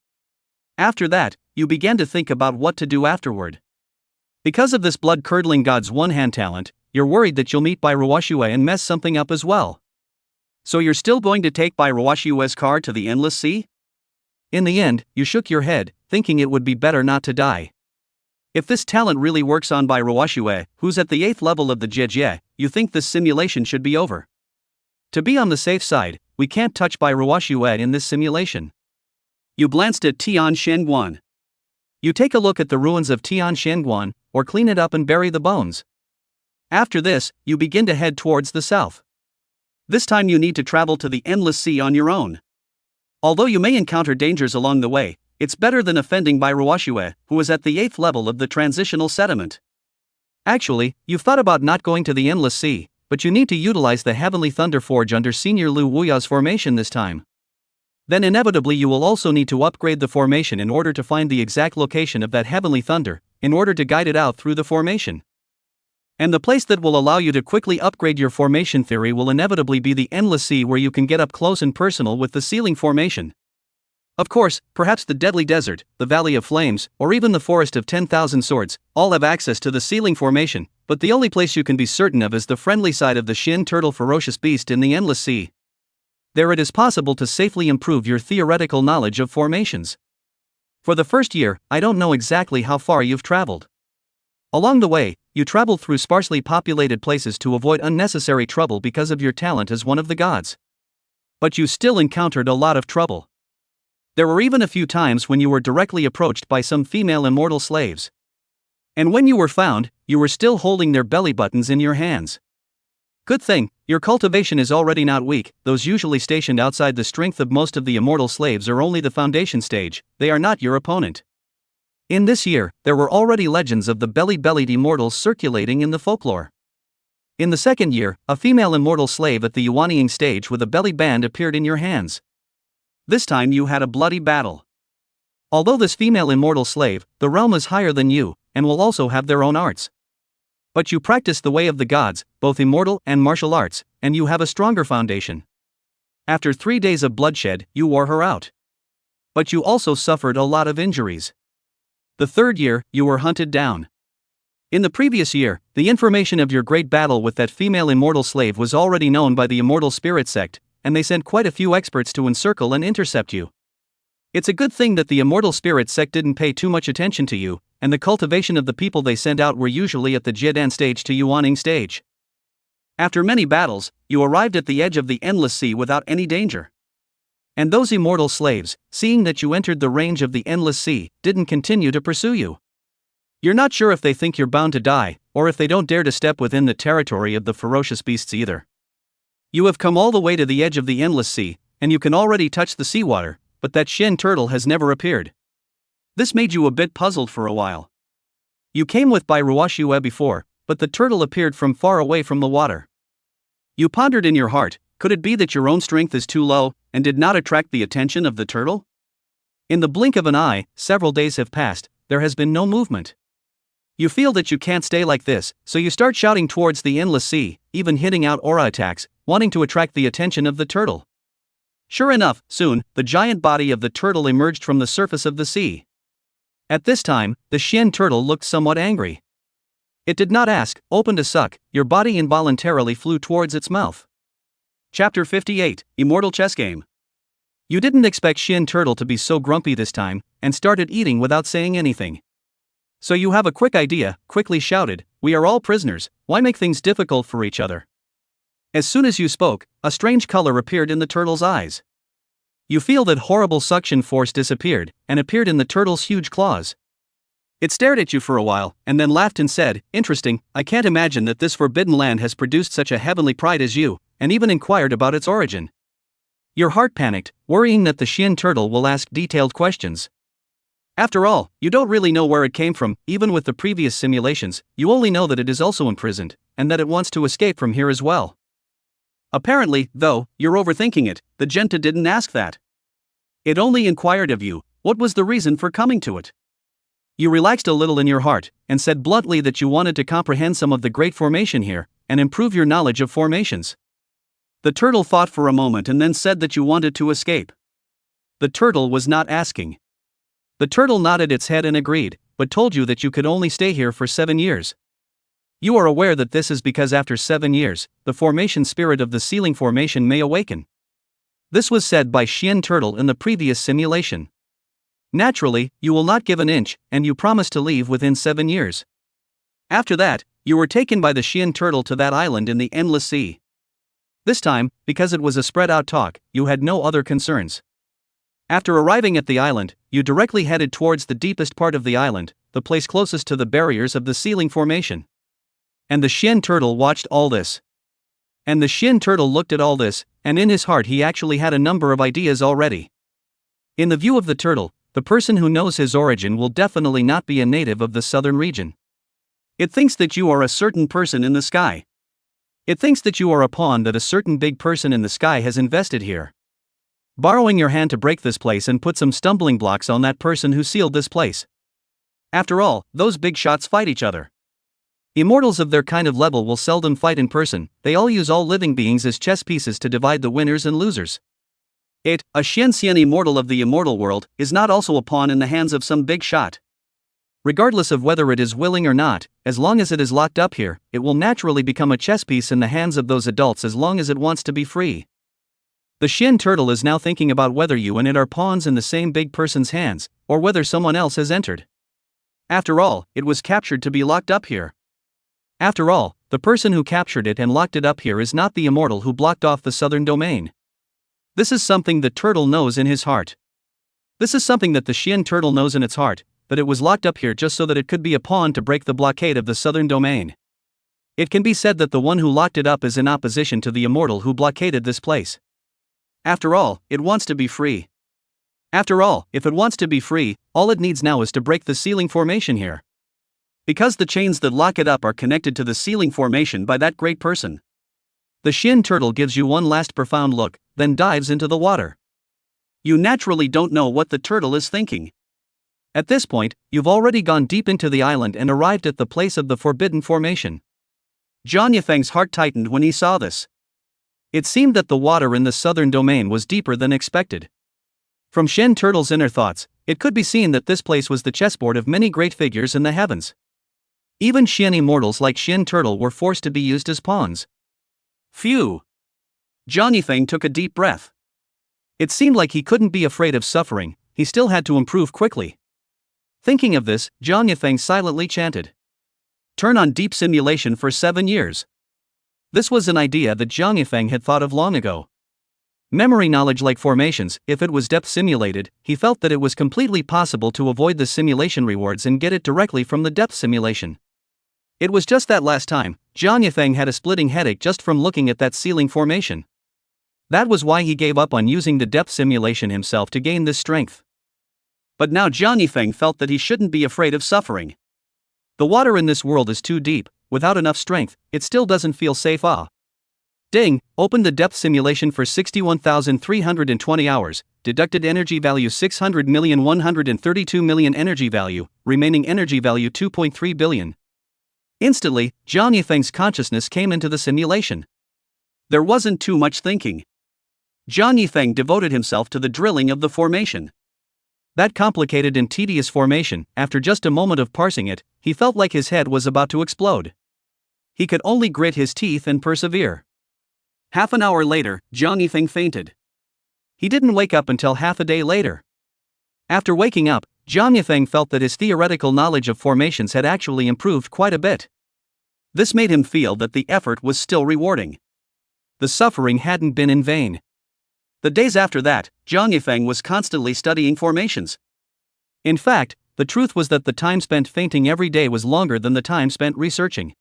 After that, you began to think about what to do afterward. Because of this blood-curdling god's one-hand talent, you're worried that you'll meet Bairuwashue and mess something up as well. So you're still going to take Bairuwashue's car to the endless sea? In the end, you shook your head, thinking it would be better not to die. If this talent really works on Bairuwashue, who's at the 8th level of the Jejie, you think this simulation should be over. To be on the safe side, we can't touch Bairuwashue in this simulation. You glanced at Tian Shenguan. You take a look at the ruins of Tian Shenguan, or clean it up and bury the bones. After this, you begin to head towards the south. This time you need to travel to the endless sea on your own. Although you may encounter dangers along the way, it's better than offending Bairuwashue, who is at the 8th level of the transitional sediment. Actually, you've thought about not going to the endless sea, but you need to utilize the Heavenly Thunder Forge under Senior Lu Wuya's formation this time. Then inevitably you will also need to upgrade the formation in order to find the exact location of that Heavenly Thunder, in order to guide it out through the formation. And the place that will allow you to quickly upgrade your formation theory will inevitably be the endless sea, where you can get up close and personal with the sealing formation. Of course, perhaps the Deadly Desert, the Valley of Flames, or even the Forest of 10,000 Swords, all have access to the sealing formation, but the only place you can be certain of is the friendly side of the Shin Turtle ferocious beast in the endless sea. There it is possible to safely improve your theoretical knowledge of formations. For the first year, I don't know exactly how far you've traveled. Along the way, you traveled through sparsely populated places to avoid unnecessary trouble because of your talent as one of the gods. But you still encountered a lot of trouble. There were even a few times when you were directly approached by some female immortal slaves. And when you were found, you were still holding their belly buttons in your hands. Good thing, your cultivation is already not weak. Those usually stationed outside the strength of most of the immortal slaves are only the foundation stage, they are not your opponent. In this year, there were already legends of the belly-bellied immortals circulating in the folklore. In the second year, a female immortal slave at the Yuanying stage with a belly band appeared in your hands. This time you had a bloody battle. Although this female immortal slave, the realm is higher than you, and will also have their own arts. But you practice the way of the gods, both immortal and martial arts, and you have a stronger foundation. After 3 days of bloodshed, you wore her out. But you also suffered a lot of injuries. The third year, you were hunted down. In the previous year, the information of your great battle with that female immortal slave was already known by the Immortal Spirit Sect, and they sent quite a few experts to encircle and intercept you. It's a good thing that the Immortal Spirit Sect didn't pay too much attention to you, and the cultivation of the people they sent out were usually at the Jidan stage to Yuanying stage. After many battles, you arrived at the edge of the endless sea without any danger. And those immortal slaves, seeing that you entered the range of the endless sea, didn't continue to pursue you. You're not sure if they think you're bound to die, or if they don't dare to step within the territory of the ferocious beasts either. You have come all the way to the edge of the endless sea, and you can already touch the seawater, but that Shin turtle has never appeared. This made you a bit puzzled for a while. You came with Bairuwashue before, but the turtle appeared from far away from the water. You pondered in your heart, could it be that your own strength is too low, and did not attract the attention of the turtle? In the blink of an eye, several days have passed, there has been no movement. You feel that you can't stay like this, so you start shouting towards the endless sea, even hitting out aura attacks, wanting to attract the attention of the turtle. Sure enough, soon, the giant body of the turtle emerged from the surface of the sea. At this time, the Shin turtle looked somewhat angry. It did not ask, open to suck, your body involuntarily flew towards its mouth. Chapter 58, Immortal Chess Game. You didn't expect Shin turtle to be so grumpy this time, and started eating without saying anything. So you have a quick idea, quickly shouted, we are all prisoners, why make things difficult for each other? As soon as you spoke, a strange color appeared in the turtle's eyes. You feel that horrible suction force disappeared, and appeared in the turtle's huge claws. It stared at you for a while, and then laughed and said, "Interesting, I can't imagine that this forbidden land has produced such a heavenly pride as you," and even inquired about its origin. Your heart panicked, worrying that the Shin turtle will ask detailed questions. After all, you don't really know where it came from. Even with the previous simulations, you only know that it is also imprisoned, and that it wants to escape from here as well. Apparently, though, you're overthinking it. The Genta didn't ask that. It only inquired of you, what was the reason for coming to it? You relaxed a little in your heart, and said bluntly that you wanted to comprehend some of the great formation here, and improve your knowledge of formations. The turtle thought for a moment and then said that you wanted to escape. The turtle was not asking. The turtle nodded its head and agreed, but told you that you could only stay here for 7 years. You are aware that this is because after 7 years, the formation spirit of the ceiling formation may awaken. This was said by Shin Turtle in the previous simulation. Naturally, you will not give an inch, and you promise to leave within 7 years. After that, you were taken by the Shin Turtle to that island in the endless sea. This time, because it was a spread-out talk, you had no other concerns. After arriving at the island, you directly headed towards the deepest part of the island, the place closest to the barriers of the ceiling formation. And the Shin Turtle watched all this. And the Shin Turtle looked at all this, and in his heart he actually had a number of ideas already. In the view of the turtle, the person who knows his origin will definitely not be a native of the southern region. It thinks that you are a certain person in the sky. It thinks that you are a pawn that a certain big person in the sky has invested here. Borrowing your hand to break this place and put some stumbling blocks on that person who sealed this place. After all, those big shots fight each other. Immortals of their kind of level will seldom fight in person, they all use all living beings as chess pieces to divide the winners and losers. A Shen immortal of the immortal world, is not also a pawn in the hands of some big shot. Regardless of whether it is willing or not, as long as it is locked up here, it will naturally become a chess piece in the hands of those adults as long as it wants to be free. The Shin Turtle is now thinking about whether you and it are pawns in the same big person's hands, or whether someone else has entered. After all, it was captured to be locked up here. After all, the person who captured it and locked it up here is not the immortal who blocked off the southern domain. This is something the turtle knows in his heart. This is something that the Shin Turtle knows in its heart, that it was locked up here just so that it could be a pawn to break the blockade of the southern domain. It can be said that the one who locked it up is in opposition to the immortal who blockaded this place. After all, it wants to be free. After all, if it wants to be free, all it needs now is to break the ceiling formation here. Because the chains that lock it up are connected to the ceiling formation by that great person. The Shin Turtle gives you one last profound look, then dives into the water. You naturally don't know what the turtle is thinking. At this point, you've already gone deep into the island and arrived at the place of the forbidden formation. John Yifeng's heart tightened when he saw this. It seemed that the water in the southern domain was deeper than expected. From Shin Turtle's inner thoughts, it could be seen that this place was the chessboard of many great figures in the heavens. Even Shin immortals like Shin Turtle were forced to be used as pawns. Phew! John Yifeng took a deep breath. It seemed like he couldn't be afraid of suffering, he still had to improve quickly. Thinking of this, John Yifeng silently chanted. Turn on deep simulation for 7 years. This was an idea that John Yifeng had thought of long ago. Memory knowledge like formations, if it was depth simulated, he felt that it was completely possible to avoid the simulation rewards and get it directly from the depth simulation. It was just that last time, John Yifeng had a splitting headache just from looking at that ceiling formation. That was why he gave up on using the depth simulation himself to gain this strength. But now John Yifeng felt that he shouldn't be afraid of suffering. The water in this world is too deep, without enough strength, it still doesn't feel safe. Ding, opened the depth simulation for 61,320 hours, deducted energy value 600,132,000,000 energy value, remaining energy value 2.3 billion. Instantly, John Yifeng's consciousness came into the simulation. There wasn't too much thinking. John Yifeng devoted himself to the drilling of the formation. That complicated and tedious formation, after just a moment of parsing it, he felt like his head was about to explode. He could only grit his teeth and persevere. Half an hour later, John Yifeng fainted. He didn't wake up until half a day later. After waking up, John Yifeng felt that his theoretical knowledge of formations had actually improved quite a bit. This made him feel that the effort was still rewarding. The suffering hadn't been in vain. The days after that, Zhang Yifeng was constantly studying formations. In fact, the truth was that the time spent fainting every day was longer than the time spent researching.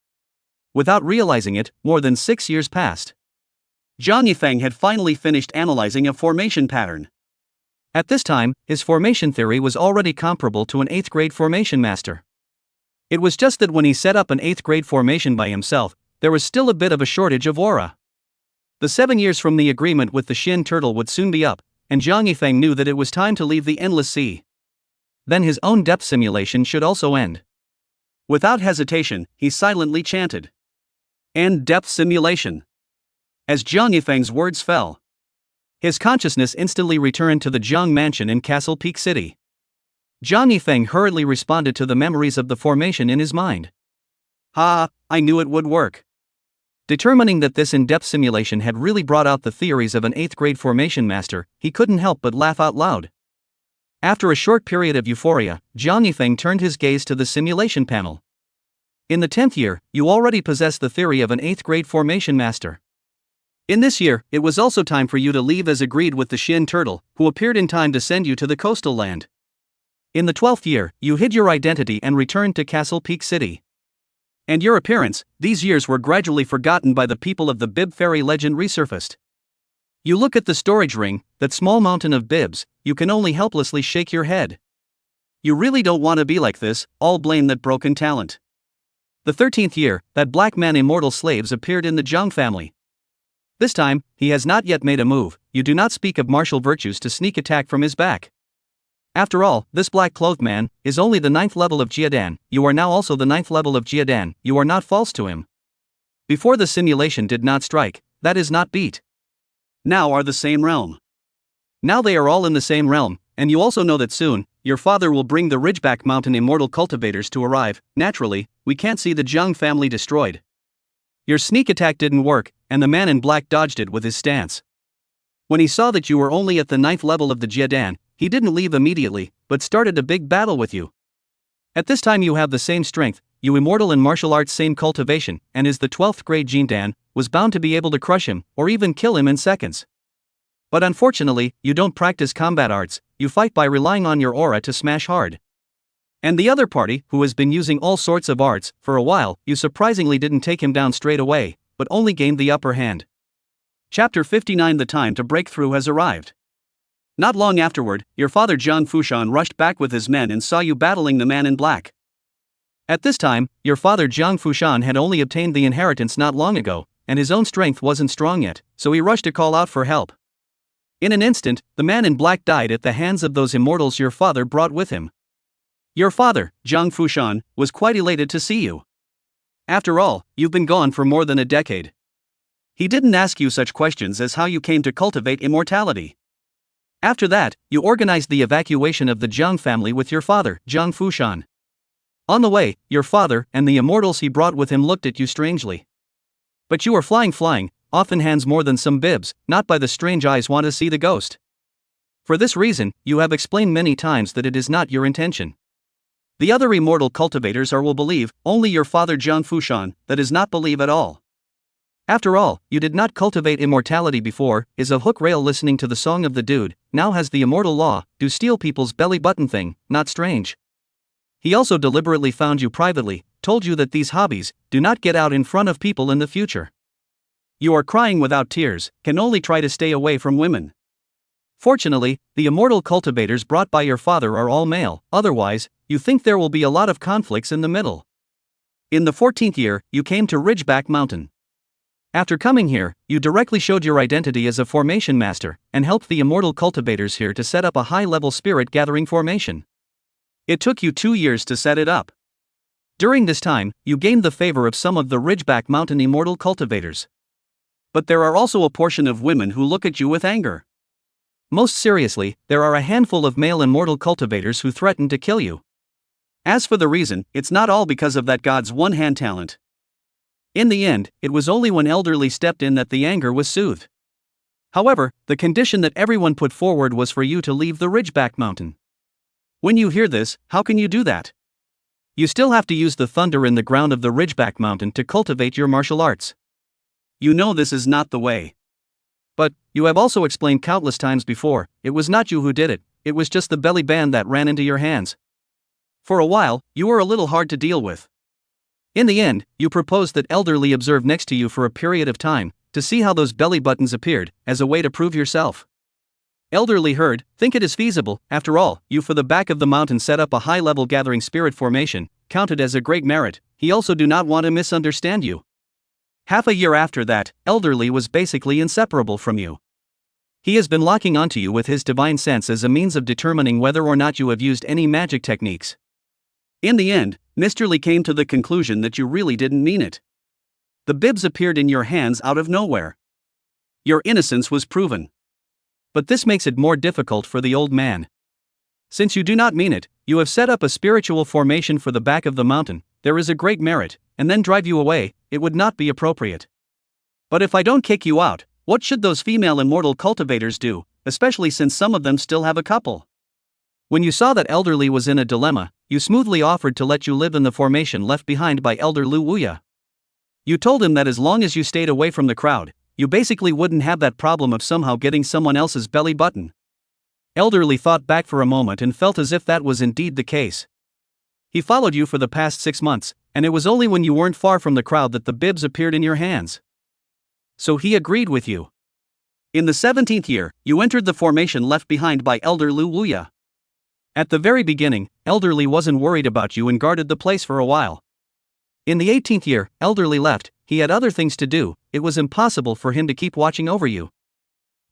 Without realizing it, more than 6 years passed. Zhang Yifeng had finally finished analyzing a formation pattern. At this time, his formation theory was already comparable to an 8th grade formation master. It was just that when he set up an 8th grade formation by himself, there was still a bit of a shortage of aura. The 7 years from the agreement with the Shin turtle would soon be up, and Zhang Yifeng knew that it was time to leave the endless sea. Then his own depth simulation should also end. Without hesitation, he silently chanted, "End depth simulation." As Zhang Yifeng's words fell, his consciousness instantly returned to the Zhang mansion in Castle Peak City. Zhang Yifeng hurriedly responded to the memories of the formation in his mind. "Ha, I knew it would work." Determining that this in-depth simulation had really brought out the theories of an 8th grade formation master, he couldn't help but laugh out loud. After a short period of euphoria, Zhang Yifeng turned his gaze to the simulation panel. In the 10th year, you already possess the theory of an 8th grade formation master. In this year, it was also time for you to leave as agreed with the Shin turtle, who appeared in time to send you to the coastal land. In the 12th year, you hid your identity and returned to Castle Peak City. And your appearance, these years were gradually forgotten by the people of the Bib fairy legend resurfaced. You look at the storage ring, that small mountain of bibs, you can only helplessly shake your head. You really don't want to be like this, all blame that broken talent. The 13th year, that black man immortal slaves appeared in the Zhang family. This time, he has not yet made a move. You do not speak of martial virtues to sneak attack from his back. After all, this black-clothed man is only the 9th level of Jiadan. You are now also the 9th level of Jiadan. You are not false to him. Before the simulation did not strike, that is not beat. Now are the same realm. Now they are all in the same realm, and you also know that soon, your father will bring the Ridgeback Mountain immortal cultivators to arrive. Naturally, we can't see the Zhang family destroyed. Your sneak attack didn't work, and the man in black dodged it with his stance. When he saw that you were only at the 9th level of the Jiadan, he didn't leave immediately, but started a big battle with you. At this time you have the same strength, you immortal in martial arts same cultivation, and is the 12th grade Jindan, was bound to be able to crush him, or even kill him in seconds. But unfortunately, you don't practice combat arts, you fight by relying on your aura to smash hard. And the other party, who has been using all sorts of arts, for a while, you surprisingly didn't take him down straight away, but only gained the upper hand. Chapter 59. The time to break through has arrived. Not long afterward, your father Zhang Fushan rushed back with his men and saw you battling the man in black. At this time, your father Zhang Fushan had only obtained the inheritance not long ago, and his own strength wasn't strong yet, so he rushed to call out for help. In an instant, the man in black died at the hands of those immortals your father brought with him. Your father, Zhang Fushan, was quite elated to see you. After all, you've been gone for more than a decade. He didn't ask you such questions as how you came to cultivate immortality. After that, you organized the evacuation of the Zhang family with your father, Zhang Fushan. On the way, your father and the immortals he brought with him looked at you strangely. But you are flying, often hands more than some bibs, not by the strange eyes want to see the ghost. For this reason, you have explained many times that it is not your intention. The other immortal cultivators will believe, only your father Zhang Fushan, that is not believe at all. After all, you did not cultivate immortality before, is a hook rail listening to the song of the dude, now has the immortal law, do steal people's belly button thing, not strange. He also deliberately found you privately, told you that these hobbies, do not get out in front of people in the future. You are crying without tears, can only try to stay away from women. Fortunately, the immortal cultivators brought by your father are all male, otherwise, you think there will be a lot of conflicts in the middle. In the 14th year, you came to Ridgeback Mountain. After coming here, you directly showed your identity as a formation master, and helped the immortal cultivators here to set up a high-level spirit-gathering formation. It took you 2 years to set it up. During this time, you gained the favor of some of the Ridgeback Mountain immortal cultivators. But there are also a portion of women who look at you with anger. Most seriously, there are a handful of male immortal cultivators who threaten to kill you. As for the reason, it's not all because of that god's one-hand talent. In the end, it was only when Elderly stepped in that the anger was soothed. However, the condition that everyone put forward was for you to leave the Ridgeback Mountain. When you hear this, how can you do that? You still have to use the thunder in the ground of the Ridgeback Mountain to cultivate your martial arts. You know this is not the way. But, you have also explained countless times before, it was not you who did it, it was just the belly band that ran into your hands. For a while, you were a little hard to deal with. In the end, you proposed that Elderly observe next to you for a period of time, to see how those belly buttons appeared, as a way to prove yourself. Elderly heard, think it is feasible, after all, you for the back of the mountain set up a high-level gathering spirit formation, counted as a great merit, he also do not want to misunderstand you. Half a year after that, Elderly was basically inseparable from you. He has been locking onto you with his divine sense as a means of determining whether or not you have used any magic techniques. In the end, Mr. Lee came to the conclusion that you really didn't mean it. The bibs appeared in your hands out of nowhere. Your innocence was proven. But this makes it more difficult for the old man. Since you do not mean it, you have set up a spiritual formation for the back of the mountain, there is a great merit, and then drive you away, it would not be appropriate. But if I don't kick you out, what should those female immortal cultivators do, especially since some of them still have a couple? When you saw that Elderly was in a dilemma, you smoothly offered to let you live in the formation left behind by Elder Lu Wuya. You told him that as long as you stayed away from the crowd, you basically wouldn't have that problem of somehow getting someone else's belly button. Elderly thought back for a moment and felt as if that was indeed the case. He followed you for the past 6 months, and it was only when you weren't far from the crowd that the bibs appeared in your hands. So he agreed with you. In the 17th year, you entered the formation left behind by Elder Lu Wuya. At the very beginning, Elderly wasn't worried about you and guarded the place for a while. In the 18th year, Elderly left, he had other things to do, it was impossible for him to keep watching over you.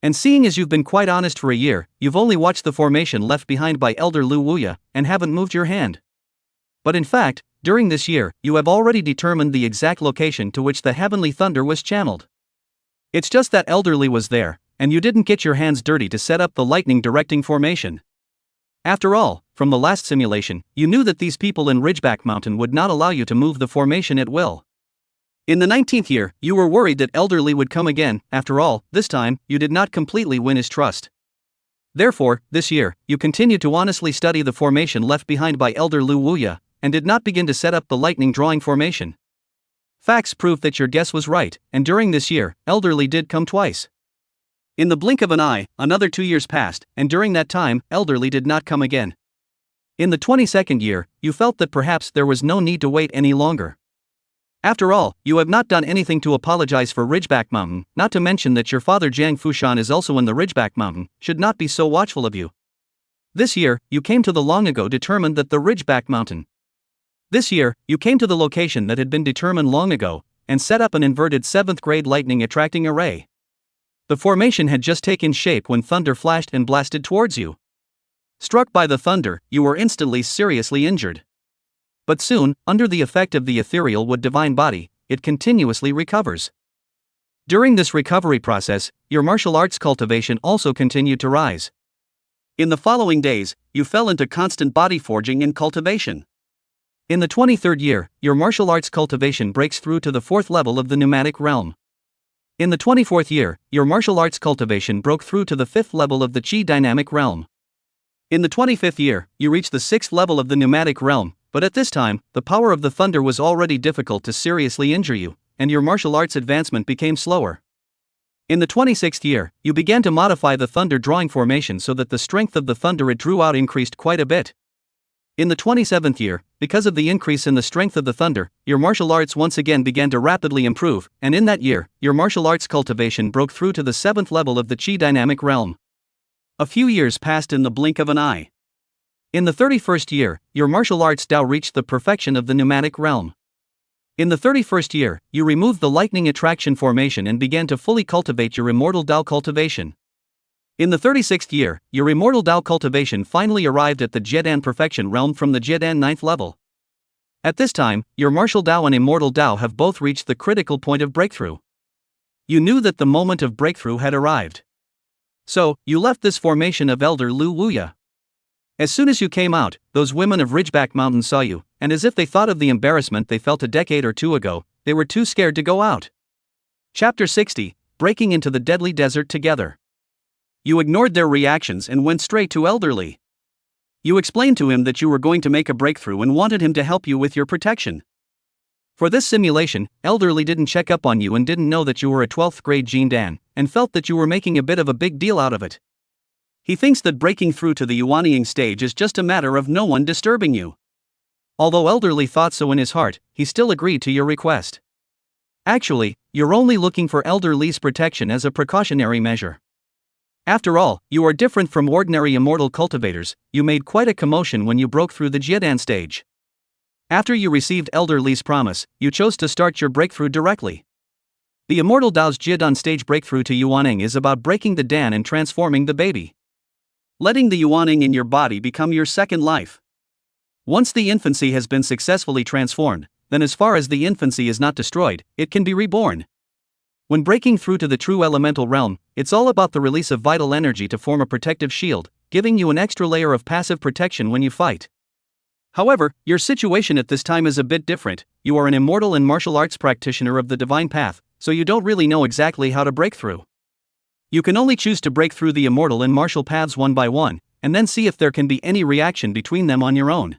And seeing as you've been quite honest for a year, you've only watched the formation left behind by Elder Lu Wuya, and haven't moved your hand. But in fact, during this year, you have already determined the exact location to which the heavenly thunder was channeled. It's just that Elderly was there, and you didn't get your hands dirty to set up the lightning directing formation. After all, from the last simulation, you knew that these people in Ridgeback Mountain would not allow you to move the formation at will. In the 19th year, you were worried that Elderly would come again, after all, this time, you did not completely win his trust. Therefore, this year, you continued to honestly study the formation left behind by Elder Lu Wuya, and did not begin to set up the lightning drawing formation. Facts prove that your guess was right, and during this year, Elderly did come twice. In the blink of an eye, another 2 years passed, and during that time, Elderly did not come again. In the 22nd year, you felt that perhaps there was no need to wait any longer. After all, you have not done anything to apologize for Ridgeback Mountain, not to mention that your father Jiang Fushan is also in the Ridgeback Mountain, should not be so watchful of you. This year, you came to the long ago determined that the Ridgeback Mountain. This year, you came to the location that had been determined long ago, and set up an inverted 7th grade lightning attracting array. The formation had just taken shape when thunder flashed and blasted towards you. Struck by the thunder, you were instantly seriously injured. But soon, under the effect of the ethereal wood divine body, it continuously recovers. During this recovery process, your martial arts cultivation also continued to rise. In the following days, you fell into constant body forging and cultivation. In the 23rd year, your martial arts cultivation breaks through to the 4th level of the pneumatic realm. In the 24th year, your martial arts cultivation broke through to the 5th level of the Qi dynamic realm. In the 25th year, you reached the 6th level of the pneumatic realm, but at this time, the power of the thunder was already difficult to seriously injure you, and your martial arts advancement became slower. In the 26th year, you began to modify the thunder drawing formation so that the strength of the thunder it drew out increased quite a bit. In the 27th year, because of the increase in the strength of the thunder, your martial arts once again began to rapidly improve, and in that year, your martial arts cultivation broke through to the 7th level of the Qi dynamic realm. A few years passed in the blink of an eye. In the 31st year, your martial arts Tao reached the perfection of the pneumatic realm. In the 31st year, you removed the lightning attraction formation and began to fully cultivate your immortal Tao cultivation. In the 36th year, your immortal Tao cultivation finally arrived at the Jiedan perfection realm from the Jiedan 9th level. At this time, your martial Tao and immortal Tao have both reached the critical point of breakthrough. You knew that the moment of breakthrough had arrived. So, you left this formation of Elder Lu Wuya. As soon as you came out, those women of Ridgeback Mountain saw you, and as if they thought of the embarrassment they felt a decade or two ago, they were too scared to go out. Chapter 60, Breaking into the Deadly Desert Together. You ignored their reactions and went straight to Elderly. You explained to him that you were going to make a breakthrough and wanted him to help you with your protection. For this simulation, Elderly didn't check up on you and didn't know that you were a 12th grade Jindan, and felt that you were making a bit of a big deal out of it. He thinks that breaking through to the Yuaniing stage is just a matter of no one disturbing you. Although Elderly thought so in his heart, he still agreed to your request. Actually, you're only looking for Elderly's protection as a precautionary measure. After all, you are different from ordinary immortal cultivators. You made quite a commotion when you broke through the Jiedan stage. After you received Elderly's promise, you chose to start your breakthrough directly. The Immortal Dao's Jiedan stage breakthrough to Yuaning is about breaking the Dan and transforming the baby. Letting the Yuaning in your body become your second life. Once the infancy has been successfully transformed, then as far as the infancy is not destroyed, it can be reborn. When breaking through to the true elemental realm, it's all about the release of vital energy to form a protective shield, giving you an extra layer of passive protection when you fight. However, your situation at this time is a bit different. You are an immortal and martial arts practitioner of the divine path, so you don't really know exactly how to break through. You can only choose to break through the immortal and martial paths one by one, and then see if there can be any reaction between them on your own.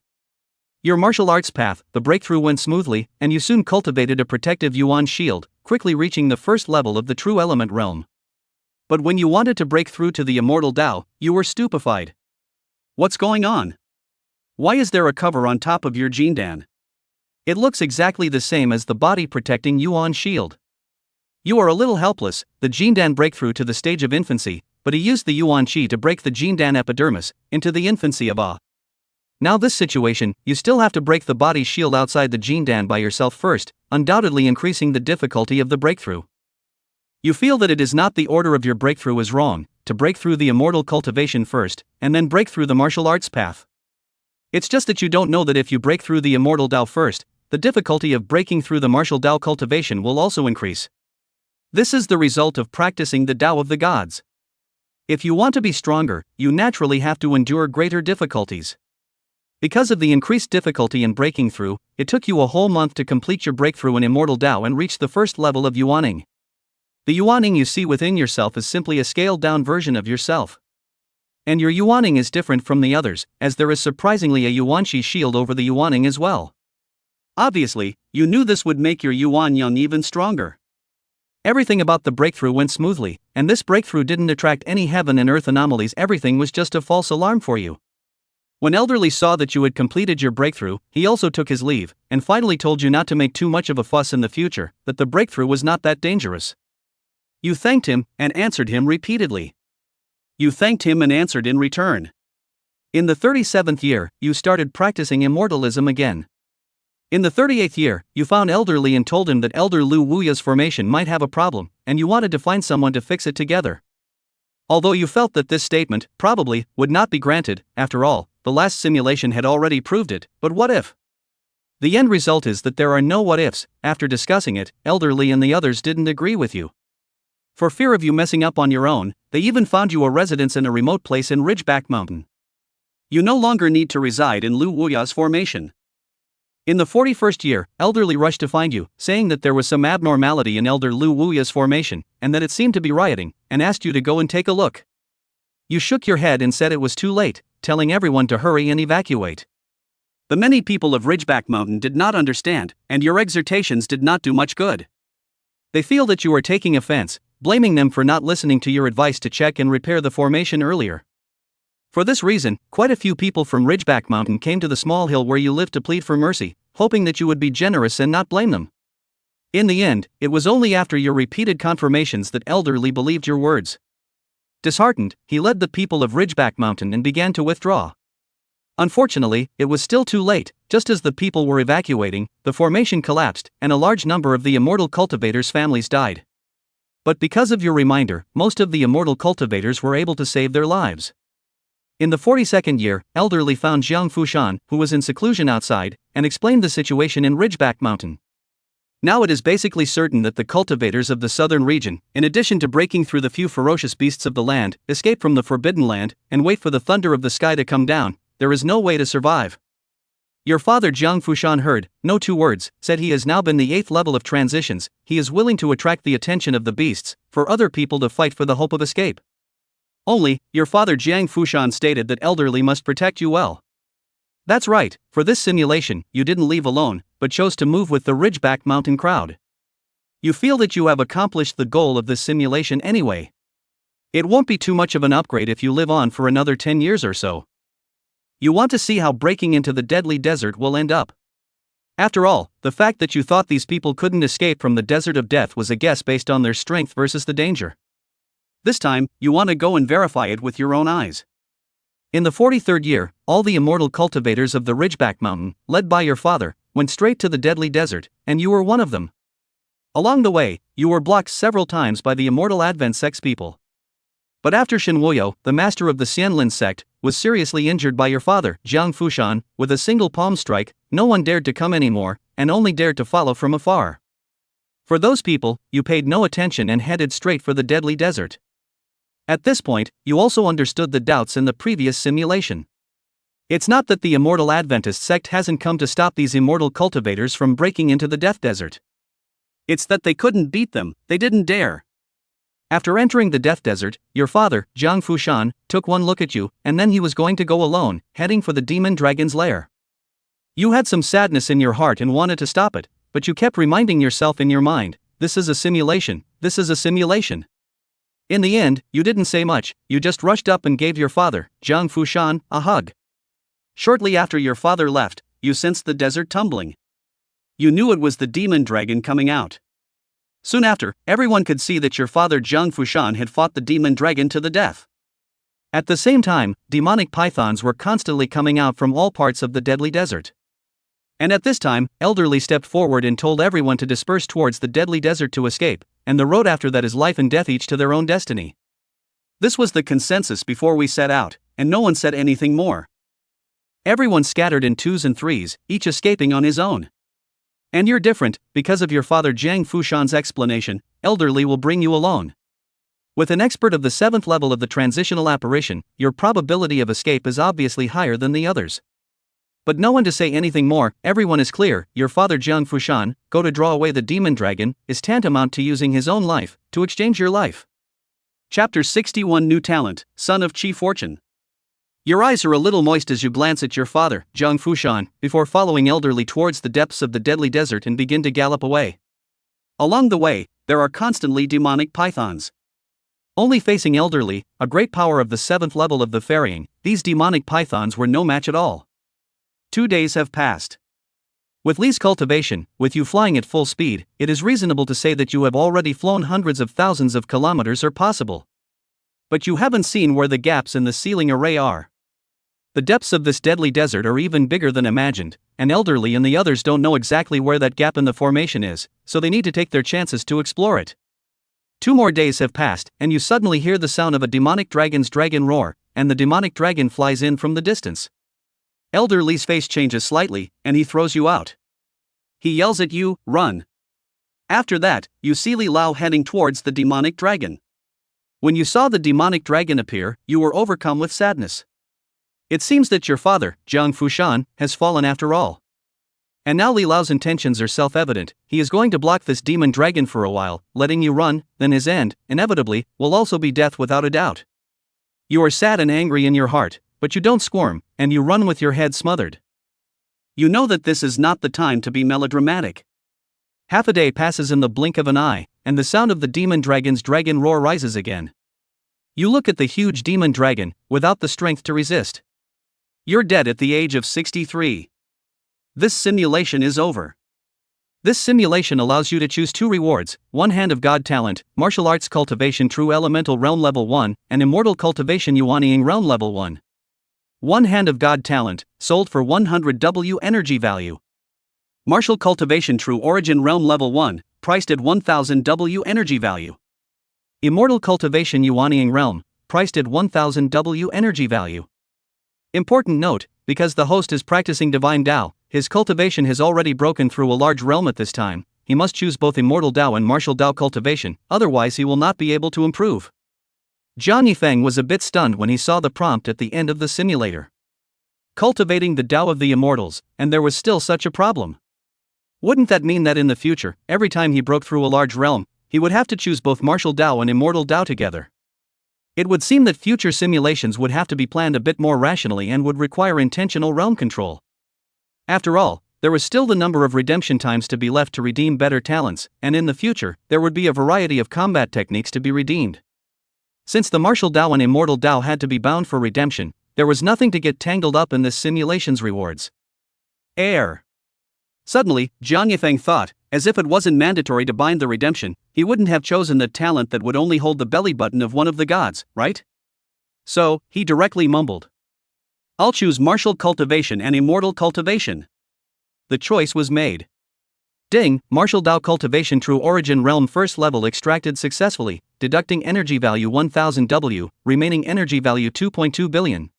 Your martial arts path, the breakthrough went smoothly, and you soon cultivated a protective Yuan shield, quickly reaching the first level of the true element realm. But when you wanted to break through to the immortal Dao, you were stupefied. What's going on? Why is there a cover on top of your Jindan? It looks exactly the same as the body-protecting Yuan shield. You are a little helpless. The Jindan breakthrough to the stage of infancy, but he used the Yuan Qi to break the Jindan epidermis into the infancy of A. Now this situation, you still have to break the body shield outside the Jindan by yourself first, undoubtedly increasing the difficulty of the breakthrough. You feel that it is not the order of your breakthrough is wrong, to break through the immortal cultivation first, and then break through the martial arts path. It's just that you don't know that if you break through the immortal Dao first, the difficulty of breaking through the martial Dao cultivation will also increase. This is the result of practicing the Dao of the gods. If you want to be stronger, you naturally have to endure greater difficulties. Because of the increased difficulty in breaking through, it took you a whole month to complete your breakthrough in immortal Dao and reach the first level of Yuaning. The Yuaning you see within yourself is simply a scaled-down version of yourself. And your Yuaning is different from the others, as there is surprisingly a Yuanqi shield over the Yuaning as well. Obviously, you knew this would make your Yuan Yang even stronger. Everything about the breakthrough went smoothly, and this breakthrough didn't attract any heaven and earth anomalies. Everything was just a false alarm for you. When Elderly saw that you had completed your breakthrough, he also took his leave, and finally told you not to make too much of a fuss in the future, that the breakthrough was not that dangerous. You thanked him, and answered him repeatedly. You thanked him and answered in return. In the 37th year, you started practicing immortalism again. In the 38th year, you found Elderly and told him that Elder Lu Wuya's formation might have a problem, and you wanted to find someone to fix it together. Although you felt that this statement, probably, would not be granted, after all, the last simulation had already proved it, but what if? The end result is that there are no what ifs. After discussing it, Elderly and the others didn't agree with you. For fear of you messing up on your own, they even found you a residence in a remote place in Ridgeback Mountain. You no longer need to reside in Lu Wuya's formation. In the 41st year, Elderly rushed to find you, saying that there was some abnormality in Elder Lu Wuya's formation, and that it seemed to be rioting, and asked you to go and take a look. You shook your head and said it was too late, telling everyone to hurry and evacuate. The many people of Ridgeback Mountain did not understand, and your exhortations did not do much good. They feel that you are taking offense, blaming them for not listening to your advice to check and repair the formation earlier. For this reason, quite a few people from Ridgeback Mountain came to the small hill where you lived to plead for mercy, hoping that you would be generous and not blame them. In the end, it was only after your repeated confirmations that Elderly believed your words. Disheartened, he led the people of Ridgeback Mountain and began to withdraw. Unfortunately, it was still too late. Just as the people were evacuating, the formation collapsed, and a large number of the immortal cultivators' families died. But because of your reminder, most of the immortal cultivators were able to save their lives. In the 42nd year, Elderly found Jiang Fushan, who was in seclusion outside, and explained the situation in Ridgeback Mountain. Now it is basically certain that the cultivators of the southern region, in addition to breaking through the few ferocious beasts of the land, escape from the Forbidden Land, and wait for the thunder of the sky to come down. There is no way to survive. Your father Jiang Fushan heard, no two words, said he has now been the 8th level of transitions. He is willing to attract the attention of the beasts, for other people to fight for the hope of escape. Only, your father Jiang Fushan stated that elderly must protect you well. That's right, for this simulation, you didn't leave alone, but chose to move with the Ridgeback Mountain crowd. You feel that you have accomplished the goal of this simulation anyway. It won't be too much of an upgrade if you live on for another 10 years or so. You want to see how breaking into the deadly desert will end up. After all, the fact that you thought these people couldn't escape from the desert of death was a guess based on their strength versus the danger. This time, you want to go and verify it with your own eyes. In the 43rd year, all the immortal cultivators of the Ridgeback Mountain, led by your father, went straight to the deadly desert, and you were one of them. Along the way, you were blocked several times by the immortal Advent Sect's people. But after Shinwoyo, the master of the Xianlin sect, was seriously injured by your father, Jiang Fushan, with a single palm strike, no one dared to come anymore, and only dared to follow from afar. For those people, you paid no attention and headed straight for the deadly desert. At this point, you also understood the doubts in the previous simulation. It's not that the immortal Adventist sect hasn't come to stop these immortal cultivators from breaking into the death desert. It's that they couldn't beat them, they didn't dare. After entering the death desert, your father, Jiang Fushan, took one look at you, and then he was going to go alone, heading for the demon dragon's lair. You had some sadness in your heart and wanted to stop it, but you kept reminding yourself in your mind, this is a simulation, this is a simulation. In the end, you didn't say much, you just rushed up and gave your father, Jiang Fushan, a hug. Shortly after your father left, you sensed the desert tumbling. You knew it was the demon dragon coming out. Soon after, everyone could see that your father Jiang Fushan had fought the demon dragon to the death. At the same time, demonic pythons were constantly coming out from all parts of the deadly desert. And at this time, Elderly stepped forward and told everyone to disperse towards the deadly desert to escape, and the road after that is life and death, each to their own destiny. This was the consensus before we set out, and no one said anything more. Everyone scattered in twos and threes, each escaping on his own. And you're different, because of your father Jiang Fushan's explanation, Elderly will bring you alone. With an expert of the 7th level of the transitional apparition, your probability of escape is obviously higher than the others. But no one to say anything more, everyone is clear, your father Jiang Fushan, go to draw away the demon dragon, is tantamount to using his own life, to exchange your life. Chapter 61 New Talent, Son of Chi Fortune. Your eyes are a little moist as you glance at your father, Jiang Fushan, before following Elderly towards the depths of the deadly desert and begin to gallop away. Along the way, there are constantly demonic pythons. Only facing Elderly, a great power of the 7th level of the ferrying, these demonic pythons were no match at all. 2 days have passed. With Lee's cultivation, with you flying at full speed, it is reasonable to say that you have already flown hundreds of thousands of kilometers are possible. But you haven't seen where the gaps in the ceiling array are. The depths of this deadly desert are even bigger than imagined, and Elderly and the others don't know exactly where that gap in the formation is, so they need to take their chances to explore it. 2 more days have passed, and you suddenly hear the sound of a demonic dragon's dragon roar, and the demonic dragon flies in from the distance. Elderly's face changes slightly, and he throws you out. He yells at you, run. After that, you see Li Lao heading towards the demonic dragon. When you saw the demonic dragon appear, you were overcome with sadness. It seems that your father, Jiang Fushan, has fallen after all. And now Li Lao's intentions are self-evident, he is going to block this demon dragon for a while, letting you run, then his end, inevitably, will also be death without a doubt. You are sad and angry in your heart, but you don't squirm, and you run with your head smothered. You know that this is not the time to be melodramatic. Half a day passes in the blink of an eye, and the sound of the demon dragon's dragon roar rises again. You look at the huge demon dragon, without the strength to resist. You're dead at the age of 63. This simulation is over. This simulation allows you to choose 2 rewards, 1 Hand of God Talent, Martial Arts Cultivation True Elemental Realm Level 1, and Immortal Cultivation Yuanying Realm Level 1. 1 Hand of God Talent, sold for 100 W energy value. Martial Cultivation True Origin Realm Level 1, priced at 1000 W energy value. Immortal Cultivation Yuanying Realm, priced at 1000 W energy value. Important note, because the host is practicing Divine Tao, his cultivation has already broken through a large realm at this time, he must choose both Immortal Tao and Martial Tao cultivation, otherwise he will not be able to improve. Jiang Yifeng was a bit stunned when he saw the prompt at the end of the simulator. Cultivating the Tao of the Immortals, and there was still such a problem. Wouldn't that mean that in the future, every time he broke through a large realm, he would have to choose both Martial Tao and Immortal Tao together? It would seem that future simulations would have to be planned a bit more rationally and would require intentional realm control. After all, there was still the number of redemption times to be left to redeem better talents, and in the future, there would be a variety of combat techniques to be redeemed. Since the martial Dao and immortal Dao had to be bound for redemption, there was nothing to get tangled up in this simulation's rewards. Air. Suddenly, Jiang Yifeng thought, as if it wasn't mandatory to bind the redemption, he wouldn't have chosen the talent that would only hold the belly button of one of the gods, right? So, he directly mumbled, "I'll choose martial cultivation and immortal cultivation." The choice was made. Ding, martial Dao cultivation true origin realm first level extracted successfully, deducting energy value 1000 W, remaining energy value 2.2 billion.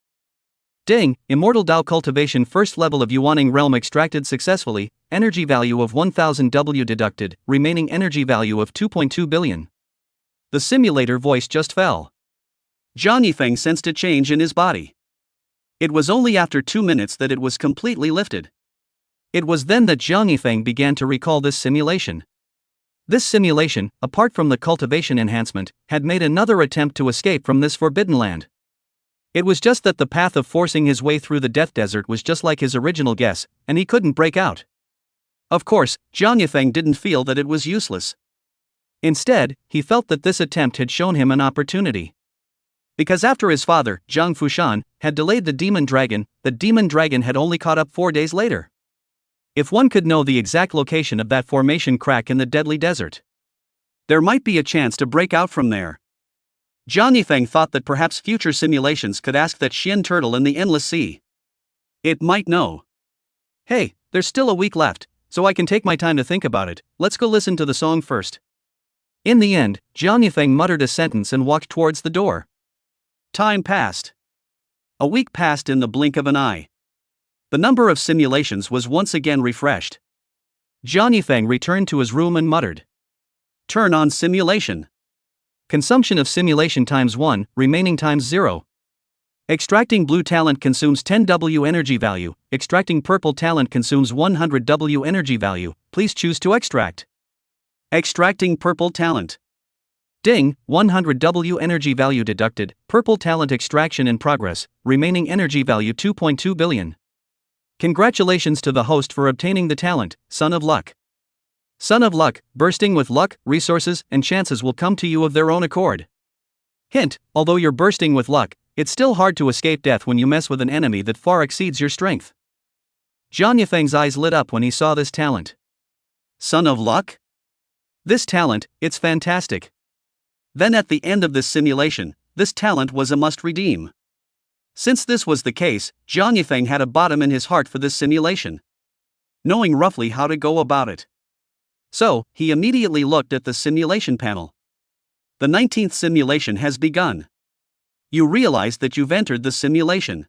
Ding, immortal Dao cultivation first level of Yuaning realm extracted successfully, energy value of 1000 W deducted, remaining energy value of 2.2 billion. The simulator voice just fell. Jiang Yifeng sensed a change in his body. It was only after 2 minutes that it was completely lifted. It was then that Jiang Yifeng began to recall this simulation. This simulation, apart from the cultivation enhancement, had made another attempt to escape from this forbidden land. It was just that the path of forcing his way through the death desert was just like his original guess, and he couldn't break out. Of course, Jiang Yifeng didn't feel that it was useless. Instead, he felt that this attempt had shown him an opportunity. Because after his father, Zhang Fushan, had delayed the demon dragon had only caught up 4 days later. If one could know the exact location of that formation crack in the deadly desert, there might be a chance to break out from there. Jiang Yifeng thought that perhaps future simulations could ask that Xian turtle in the endless sea. It might know. Hey, there's still a week left, so I can take my time to think about it. Let's go listen to the song first. In the end, Jiang Yifeng muttered a sentence and walked towards the door. Time passed. A week passed in the blink of an eye. The number of simulations was once again refreshed. Jiang Yifeng returned to his room and muttered, "Turn on simulation. Consumption of simulation times 1, remaining times 0. Extracting blue talent consumes 10 W energy value, extracting purple talent consumes 100 W energy value, please choose to extract." Extracting purple talent. Ding, 100 W energy value deducted, purple talent extraction in progress, remaining energy value 2.2 billion. Congratulations to the host for obtaining the talent, Son of Luck. Son of Luck, bursting with luck, resources, and chances will come to you of their own accord. Hint, although you're bursting with luck, it's still hard to escape death when you mess with an enemy that far exceeds your strength. Jiang Yifeng's eyes lit up when he saw this talent. Son of Luck? This talent, it's fantastic. Then at the end of this simulation, this talent was a must-redeem. Since this was the case, Jiang Yifeng had a bottom in his heart for this simulation, knowing roughly how to go about it. So, he immediately looked at the simulation panel. The 19th simulation has begun. You realize that you've entered the simulation.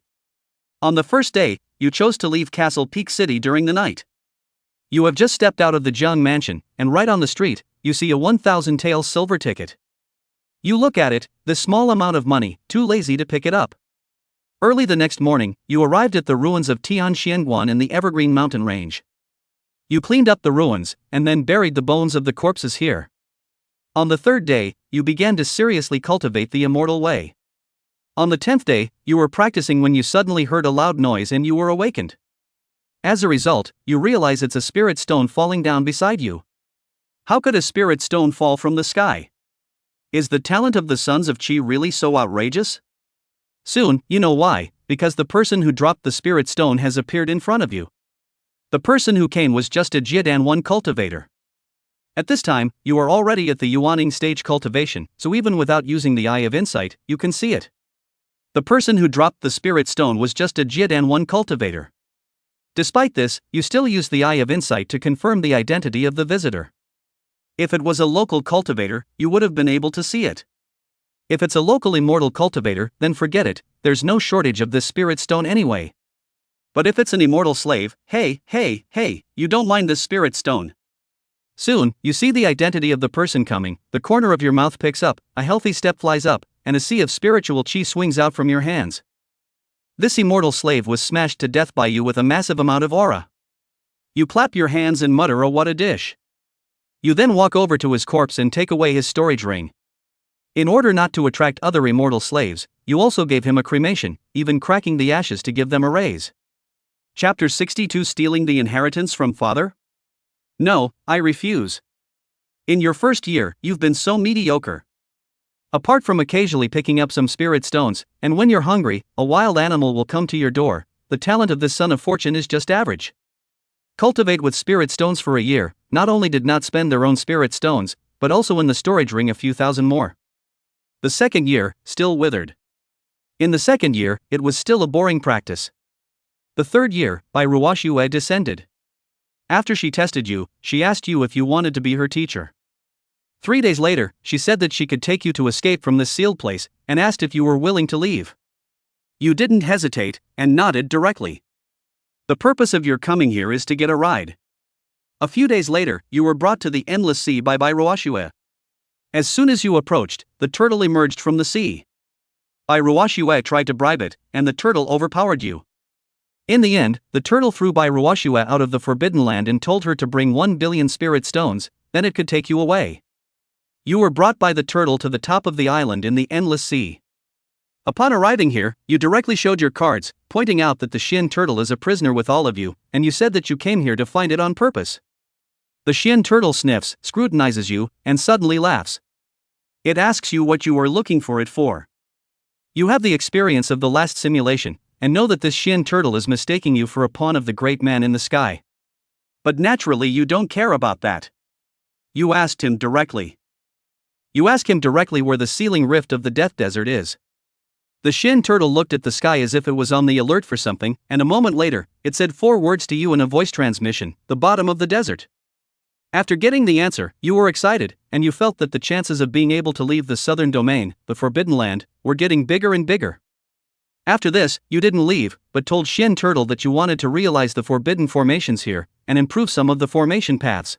On the first day, you chose to leave Castle Peak City during the night. You have just stepped out of the Jiang Mansion, and right on the street, you see a 1,000 taels silver ticket. You look at it, this small amount of money, too lazy to pick it up. Early the next morning, you arrived at the ruins of Tianxianguan in the Evergreen Mountain Range. You cleaned up the ruins, and then buried the bones of the corpses here. On the third day, you began to seriously cultivate the immortal way. On the 10th day, you were practicing when you suddenly heard a loud noise and you were awakened. As a result, you realize it's a spirit stone falling down beside you. How could a spirit stone fall from the sky? Is the talent of the Sons of Qi really so outrageous? Soon, you know why, because the person who dropped the spirit stone has appeared in front of you. The person who came was just a Jiedan 1 cultivator. At this time, you are already at the Yuaning stage cultivation, so even without using the Eye of Insight, you can see it. The person who dropped the spirit stone was just a Jiedan 1 cultivator. Despite this, you still use the Eye of Insight to confirm the identity of the visitor. If it was a local cultivator, you would have been able to see it. If it's a local immortal cultivator, then forget it, there's no shortage of this spirit stone anyway. But if it's an immortal slave, hey, you don't mind this spirit stone. Soon, you see the identity of the person coming, the corner of your mouth picks up, a healthy step flies up, and a sea of spiritual qi swings out from your hands. This immortal slave was smashed to death by you with a massive amount of aura. You clap your hands and mutter, "Oh, what a dish." You then walk over to his corpse and take away his storage ring. In order not to attract other immortal slaves, you also gave him a cremation, even cracking the ashes to give them a raise. Chapter 62 Stealing the Inheritance from Father? No, I refuse. In your first year, you've been so mediocre. Apart from occasionally picking up some spirit stones, and when you're hungry, a wild animal will come to your door, the talent of this son of fortune is just average. Cultivate with spirit stones for a year, not only did not spend their own spirit stones, but also in the storage ring a few thousand more. The second year, still withered. In the second year, it was still a boring practice. The third year, by Ruashue descended. After she tested you, she asked you if you wanted to be her teacher. 3 days later, she said that she could take you to escape from this sealed place, and asked if you were willing to leave. You didn't hesitate, and nodded directly. The purpose of your coming here is to get a ride. A few days later, you were brought to the endless sea by Ruashue. As soon as you approached, the turtle emerged from the sea. Ruashue tried to bribe it, and the turtle overpowered you. In the end, the turtle threw Ruashue out of the Forbidden Land and told her to bring 1 billion spirit stones, then it could take you away. You were brought by the turtle to the top of the island in the endless sea. Upon arriving here, you directly showed your cards, pointing out that the Shin turtle is a prisoner with all of you, and you said that you came here to find it on purpose. The Shin turtle sniffs, scrutinizes you, and suddenly laughs. It asks you what you are looking for it for. You have the experience of the last simulation, and know that this Shin turtle is mistaking you for a pawn of the great man in the sky. But naturally you don't care about that. You asked him directly. You ask him directly where the sealing rift of the Death Desert is. The Shin turtle looked at the sky as if it was on the alert for something, and a moment later, it said 4 words to you in a voice transmission: the bottom of the desert. After getting the answer, you were excited, and you felt that the chances of being able to leave the southern domain, the Forbidden Land, were getting bigger and bigger. After this, you didn't leave, but told Shin turtle that you wanted to realize the forbidden formations here, and improve some of the formation paths.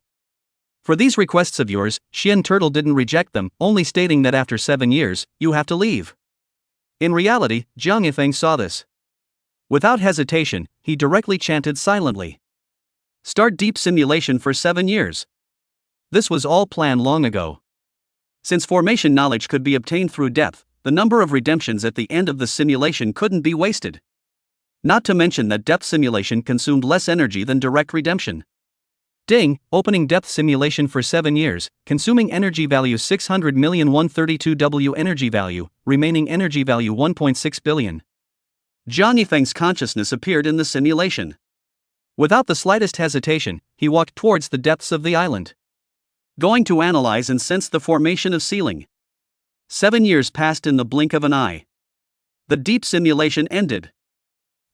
For these requests of yours, Shin turtle didn't reject them, only stating that after 7 years, you have to leave. In reality, Zhang Yifeng saw this. Without hesitation, he directly chanted silently. Start deep simulation for 7 years. This was all planned long ago. Since formation knowledge could be obtained through depth, the number of redemptions at the end of the simulation couldn't be wasted. Not to mention that depth simulation consumed less energy than direct redemption. Ding, opening depth simulation for 7 years, consuming energy value 600,132,000 energy value, remaining energy value 1.6 billion. Zhang Yifeng's consciousness appeared in the simulation. Without the slightest hesitation, he walked towards the depths of the island. Going to analyze and sense the formation of sealing. 7 years passed in the blink of an eye. The deep simulation ended.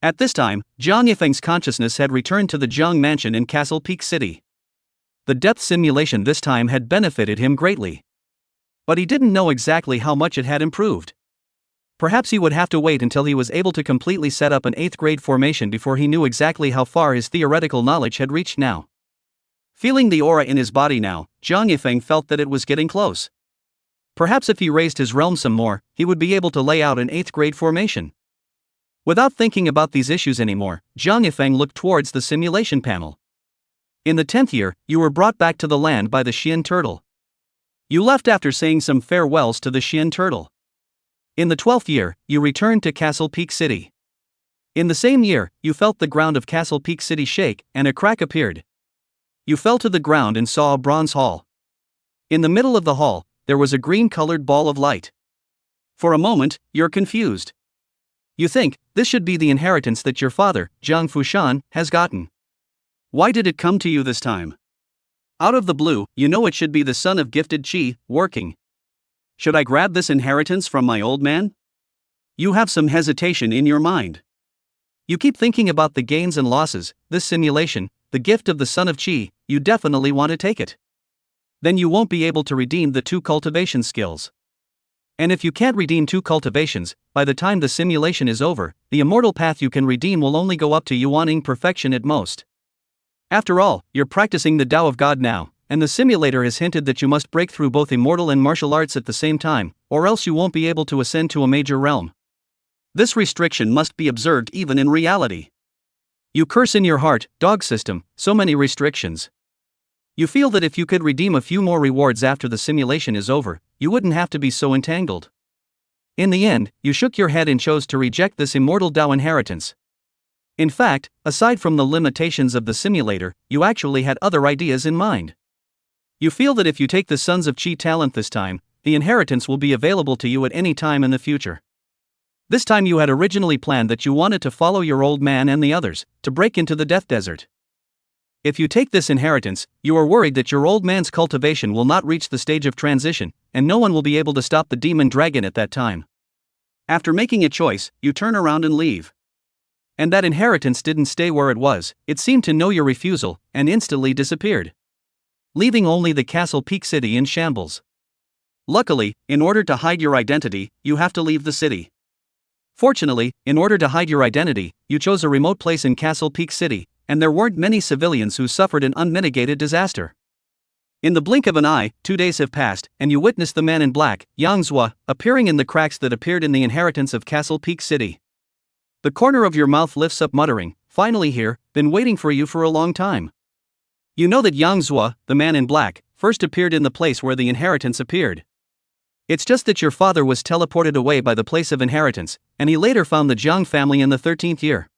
At this time, Zhang Yifeng's consciousness had returned to the Zhang mansion in Castle Peak City. The depth simulation this time had benefited him greatly. But he didn't know exactly how much it had improved. Perhaps he would have to wait until he was able to completely set up an 8th grade formation before he knew exactly how far his theoretical knowledge had reached now. Feeling the aura in his body now, Zhang Yifeng felt that it was getting close. Perhaps if he raised his realm some more, he would be able to lay out an 8th grade formation. Without thinking about these issues anymore, Zhang Yifeng looked towards the simulation panel. In the 10th year, you were brought back to the land by the Shin turtle. You left after saying some farewells to the Shin turtle. In the 12th year, you returned to Castle Peak City. In the same year, you felt the ground of Castle Peak City shake, and a crack appeared. You fell to the ground and saw a bronze hall. In the middle of the hall, there was a green-colored ball of light. For a moment, you're confused. You think, this should be the inheritance that your father, Zhang Fushan, has gotten. Why did it come to you this time? Out of the blue, you know it should be the son of gifted Qi, working. Should I grab this inheritance from my old man? You have some hesitation in your mind. You keep thinking about the gains and losses, this simulation, the gift of the son of Qi, you definitely want to take it. Then you won't be able to redeem the 2 cultivation skills. And if you can't redeem 2 cultivations, by the time the simulation is over, the immortal path you can redeem will only go up to Yuaning perfection at most. After all, you're practicing the Tao of God now, and the simulator has hinted that you must break through both immortal and martial arts at the same time, or else you won't be able to ascend to a major realm. This restriction must be observed even in reality. You curse in your heart, dog system, so many restrictions. You feel that if you could redeem a few more rewards after the simulation is over, you wouldn't have to be so entangled. In the end, you shook your head and chose to reject this immortal Dao inheritance. In fact, aside from the limitations of the simulator, you actually had other ideas in mind. You feel that if you take the Sons of Chi talent this time, the inheritance will be available to you at any time in the future. This time you had originally planned that you wanted to follow your old man and the others, to break into the Death Desert. If you take this inheritance, you are worried that your old man's cultivation will not reach the stage of transition, and no one will be able to stop the demon dragon at that time. After making a choice, you turn around and leave. And that inheritance didn't stay where it was, it seemed to know your refusal, and instantly disappeared, leaving only the Castle Peak City in shambles. Luckily, in order to hide your identity, you have to leave the city. Fortunately, in order to hide your identity, you chose a remote place in Castle Peak City, and there weren't many civilians who suffered an unmitigated disaster. In the blink of an eye, 2 days have passed, and you witness the man in black, Yang Zhua, appearing in the cracks that appeared in the inheritance of Castle Peak City. The corner of your mouth lifts up muttering, "Finally here, been waiting for you for a long time." You know that Yang Zhua, the man in black, first appeared in the place where the inheritance appeared. It's just that your father was teleported away by the place of inheritance, and he later found the Jiang family in the 13th year.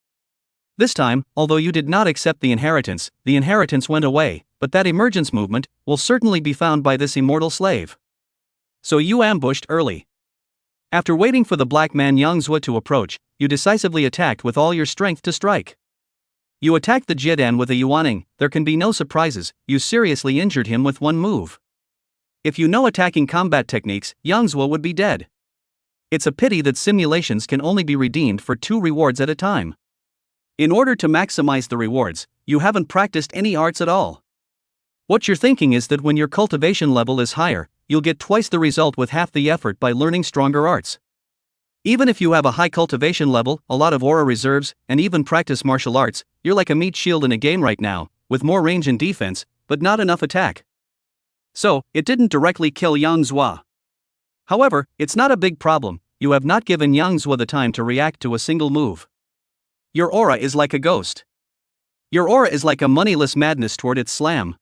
This time, although you did not accept the inheritance went away, but that emergence movement will certainly be found by this immortal slave. So you ambushed early. After waiting for the black man Yang Zhua to approach, you decisively attacked with all your strength to strike. You attacked the Jiedan with a Yuaning, there can be no surprises, you seriously injured him with one move. If you know attacking combat techniques, Yang Zhua would be dead. It's a pity that simulations can only be redeemed for 2 rewards at a time. In order to maximize the rewards, you haven't practiced any arts at all. What you're thinking is that when your cultivation level is higher, you'll get twice the result with half the effort by learning stronger arts. Even if you have a high cultivation level, a lot of aura reserves, and even practice martial arts, you're like a meat shield in a game right now, with more range and defense, but not enough attack. So, it didn't directly kill Yang Zhua. However, it's not a big problem, you have not given Yang Zhua the time to react to a single move. Your aura is like a ghost. Your aura is like a moneyless madness toward its slam.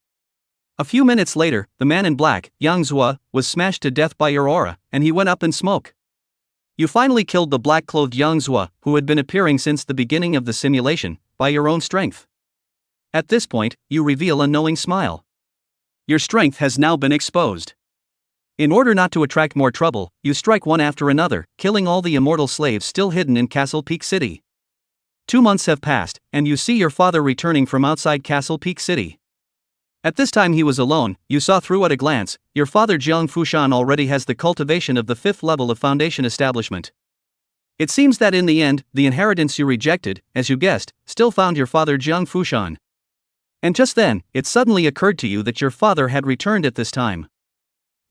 A few minutes later, the man in black, Yang Zhua, was smashed to death by your aura, and he went up in smoke. You finally killed the black-clothed Yang Zhua, who had been appearing since the beginning of the simulation, by your own strength. At this point, you reveal a knowing smile. Your strength has now been exposed. In order not to attract more trouble, you strike one after another, killing all the immortal slaves still hidden in Castle Peak City. 2 months have passed, and you see your father returning from outside Castle Peak City. At this time he was alone, you saw through at a glance, your father Jiang Fushan already has the cultivation of the 5th level of foundation establishment. It seems that in the end, the inheritance you rejected, as you guessed, still found your father Jiang Fushan. And just then, it suddenly occurred to you that your father had returned at this time.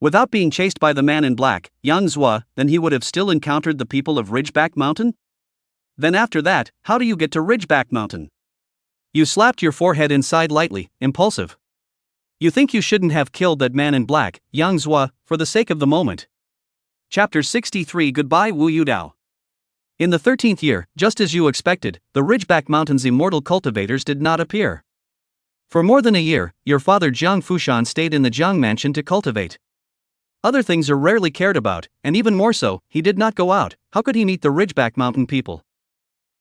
Without being chased by the man in black, Yang Zhua, then he would have still encountered the people of Ridgeback Mountain? Then after that, how do you get to Ridgeback Mountain? You slapped your forehead inside lightly, impulsive. You think you shouldn't have killed that man in black, Yang Zhua, for the sake of the moment. Chapter 63 Goodbye Wu Yudao. In the 13th year, just as you expected, the Ridgeback Mountain's immortal cultivators did not appear. For more than a year, your father Jiang Fushan stayed in the Jiang mansion to cultivate. Other things are rarely cared about, and even more so, he did not go out. How could he meet the Ridgeback Mountain people?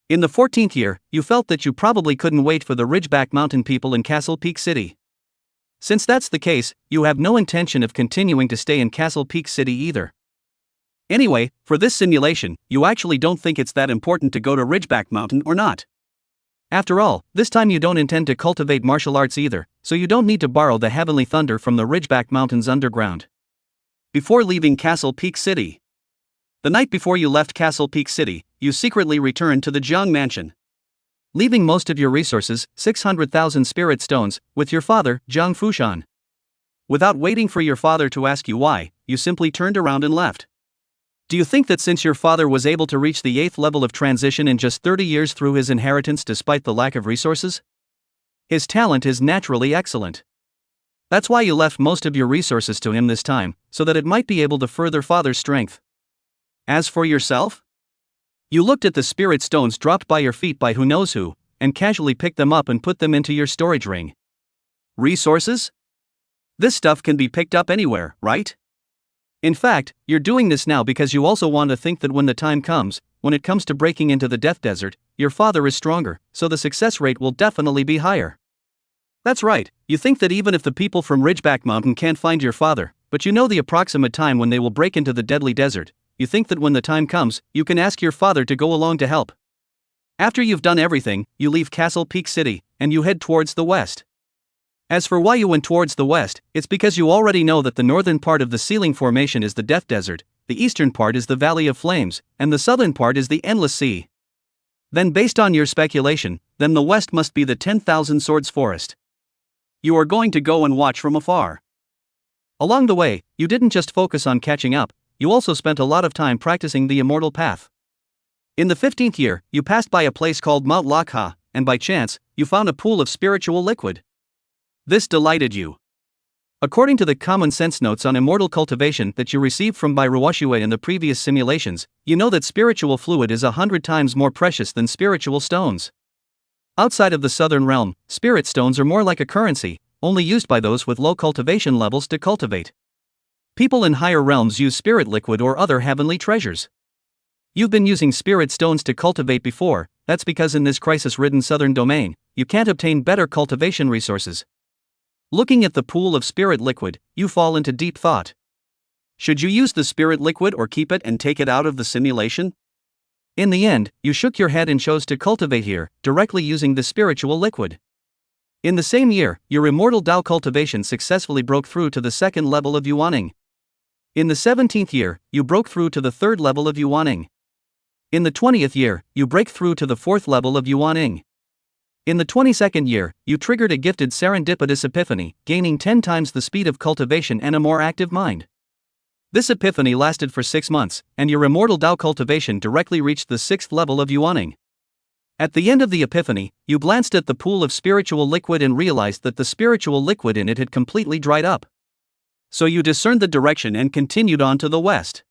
In the 14th year, you felt that you probably couldn't wait for the Ridgeback Mountain people in Castle Peak City. Since that's the case, you have no intention of continuing to stay in Castle Peak City either. Anyway, for this simulation, you actually don't think it's that important to go to Ridgeback Mountain or not. After all, this time you don't intend to cultivate martial arts either, so you don't need to borrow the heavenly thunder from the Ridgeback Mountains underground. Before leaving Castle Peak City. The night before you left Castle Peak City, you secretly returned to the Jiang Mansion. Leaving most of your resources, 600,000 spirit stones, with your father, Jiang Fushan. Without waiting for your father to ask you why, you simply turned around and left. Do you think that since your father was able to reach the 8th level of transition in just 30 years through his inheritance despite the lack of resources? His talent is naturally excellent. That's why you left most of your resources to him this time, so that it might be able to further father's strength. As for yourself? You looked at the spirit stones dropped by your feet by who knows who, and casually picked them up and put them into your storage ring. Resources? This stuff can be picked up anywhere, right? In fact, you're doing this now because you also want to think that when the time comes, when it comes to breaking into the death desert, your father is stronger, so the success rate will definitely be higher. That's right, you think that even if the people from Ridgeback Mountain can't find your father, but you know the approximate time when they will break into the deadly desert, you think that when the time comes, you can ask your father to go along to help. After you've done everything, you leave Castle Peak City, and you head towards the west. As for why you went towards the west, it's because you already know that the northern part of the Ceiling Formation is the Death Desert, the eastern part is the Valley of Flames, and the southern part is the Endless Sea. Then based on your speculation, then the west must be the 10,000 Swords Forest. You are going to go and watch from afar. Along the way, you didn't just focus on catching up, you also spent a lot of time practicing the immortal path. In the 15th year, you passed by a place called Mount Lakha, and by chance, you found a pool of spiritual liquid. This delighted you. According to the common sense notes on immortal cultivation that you received from Bairuwashue in the previous simulations, you know that spiritual fluid is 100 times more precious than spiritual stones. Outside of the southern realm, spirit stones are more like a currency, only used by those with low cultivation levels to cultivate. People in higher realms use spirit liquid or other heavenly treasures. You've been using spirit stones to cultivate before, that's because in this crisis-ridden southern domain, you can't obtain better cultivation resources. Looking at the pool of spirit liquid, you fall into deep thought. Should you use the spirit liquid or keep it and take it out of the simulation? In the end, you shook your head and chose to cultivate here, directly using the spiritual liquid. In the same year, your immortal Tao cultivation successfully broke through to the second level of Yuaning. In the 17th year, you broke through to the third level of Yuaning. In the 20th year, you break through to the fourth level of Yuaning. In the 22nd year, you triggered a gifted serendipitous epiphany, gaining 10 times the speed of cultivation and a more active mind. This epiphany lasted for 6 months, and your immortal Tao cultivation directly reached the 6th level of Yuaning. At the end of the epiphany, you glanced at the pool of spiritual liquid and realized that the spiritual liquid in it had completely dried up. So you discerned the direction and continued on to the west.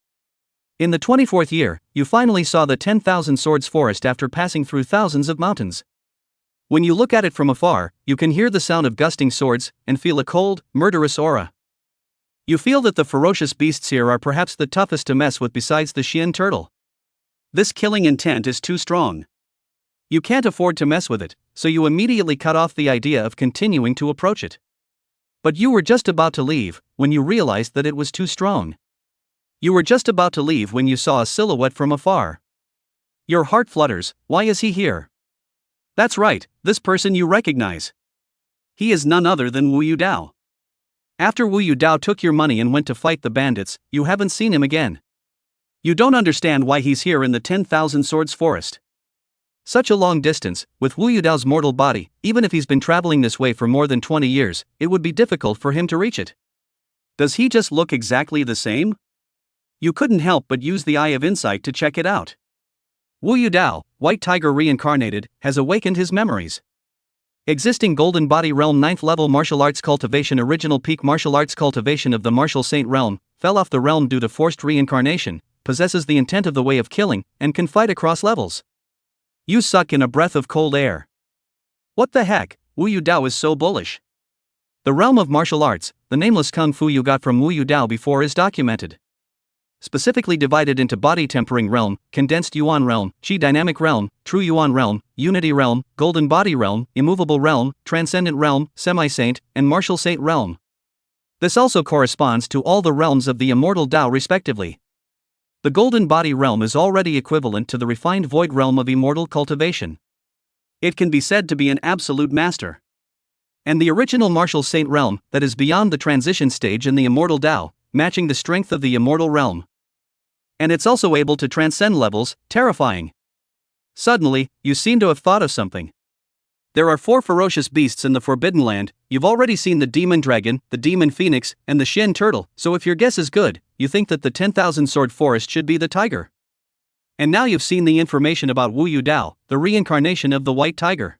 In the 24th year, you finally saw the 10,000 Swords Forest after passing through thousands of mountains. When you look at it from afar, you can hear the sound of gusting swords, and feel a cold, murderous aura. You feel that the ferocious beasts here are perhaps the toughest to mess with besides the Xian turtle. This killing intent is too strong. You can't afford to mess with it, so you immediately cut off the idea of continuing to approach it. But you were just about to leave, when you realized that it was too strong. You were just about to leave when you saw a silhouette from afar. Your heart flutters, why is he here? That's right, this person you recognize. He is none other than Wu Yudao. After Wu Yudao took your money and went to fight the bandits, you haven't seen him again. You don't understand why he's here in the 10,000 Swords Forest. Such a long distance, with Wu Yudao's mortal body, even if he's been traveling this way for more than 20 years, it would be difficult for him to reach it. Does he just look exactly the same? You couldn't help but use the eye of insight to check it out. Wu Yudao, White Tiger reincarnated, has awakened his memories. Existing Golden Body Realm 9th Level Martial Arts Cultivation. Original Peak Martial Arts Cultivation of the Martial Saint Realm, fell off the realm due to forced reincarnation, possesses the intent of the way of killing, and can fight across levels. You suck in a breath of cold air. What the heck, Wu Yudao is so bullish. The realm of martial arts, the nameless kung fu you got from Wu Yudao before is documented. Specifically divided into Body Tempering Realm, Condensed Yuan Realm, Qi Dynamic Realm, True Yuan Realm, Unity Realm, Golden Body Realm, Immovable Realm, Transcendent Realm, Semi-Saint, and Martial Saint Realm. This also corresponds to all the realms of the Immortal Tao respectively. The Golden Body Realm is already equivalent to the refined Void Realm of Immortal Cultivation. It can be said to be an absolute master. And the original Martial Saint Realm, that is beyond the transition stage in the Immortal Tao, matching the strength of the Immortal Realm. And it's also able to transcend levels, terrifying. Suddenly, you seem to have thought of something. There are 4 ferocious beasts in the Forbidden Land. You've already seen the Demon Dragon, the Demon Phoenix, and the Xian Turtle, so if your guess is good, you think that the 10,000 Sword Forest should be the tiger. And now you've seen the information about Wu Yudao, the reincarnation of the White Tiger.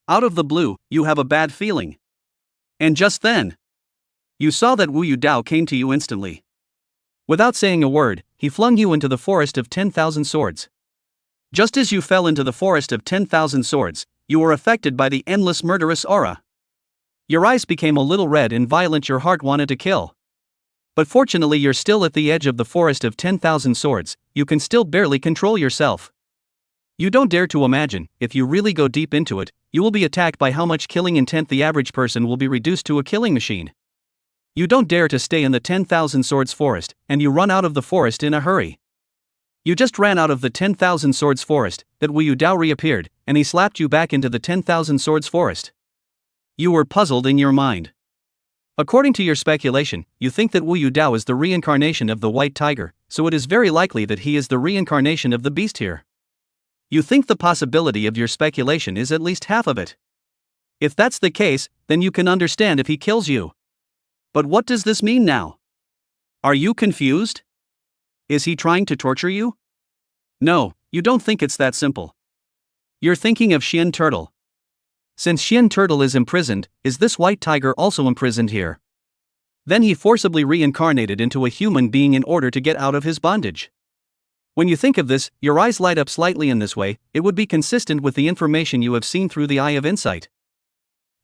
Out of the blue, you have a bad feeling. And just then, you saw that Wu Yudao came to you instantly. Without saying a word, he flung you into the forest of 10,000 swords. Just as you fell into the forest of 10,000 swords, you were affected by the endless murderous aura. Your eyes became a little red and violent, your heart wanted to kill. But fortunately you're still at the edge of the forest of 10,000 swords, you can still barely control yourself. You don't dare to imagine, if you really go deep into it, you will be attacked by how much killing intent the average person will be reduced to a killing machine. You don't dare to stay in the 10,000 swords forest, and you run out of the forest in a hurry. You just ran out of the 10,000 swords forest, that Wu Yu Dao reappeared, and he slapped you back into the 10,000 swords forest. You were puzzled in your mind. According to your speculation, you think that Wu Yu Dao is the reincarnation of the white tiger, so it is very likely that he is the reincarnation of the beast here. You think the possibility of your speculation is at least half of it. If that's the case, then you can understand if he kills you. But what does this mean now? Are you confused? Is he trying to torture you? No, you don't think it's that simple. You're thinking of Xian Turtle. Since Xian Turtle is imprisoned, is this white tiger also imprisoned here? Then he forcibly reincarnated into a human being in order to get out of his bondage. When you think of this, your eyes light up slightly in this way, it would be consistent with the information you have seen through the eye of insight.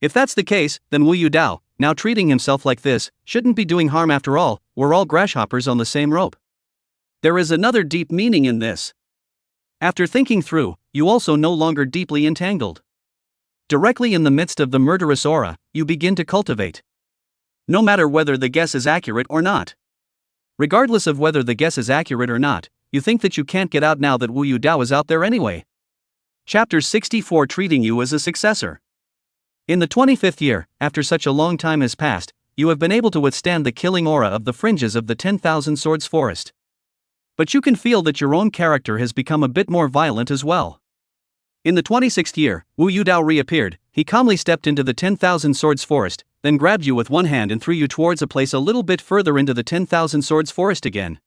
If that's the case, then Wu Yu Dao, now treating himself like this, shouldn't be doing harm after all, we're all grasshoppers on the same rope. There is another deep meaning in this. After thinking through, you also no longer deeply entangled. Directly in the midst of the murderous aura, you begin to cultivate. No matter whether the guess is accurate or not. Regardless of whether the guess is accurate or not, you think that you can't get out now that Wu Yu Dao is out there anyway. Chapter 64 Treating you as a successor. In the 25th year, after such a long time has passed, you have been able to withstand the killing aura of the fringes of the 10,000 swords forest. But you can feel that your own character has become a bit more violent as well. In the 26th year, Wu Yu Dao reappeared. He calmly stepped into the 10,000 swords forest, then grabbed you with one hand and threw you towards a place a little bit further into the 10,000 swords forest again.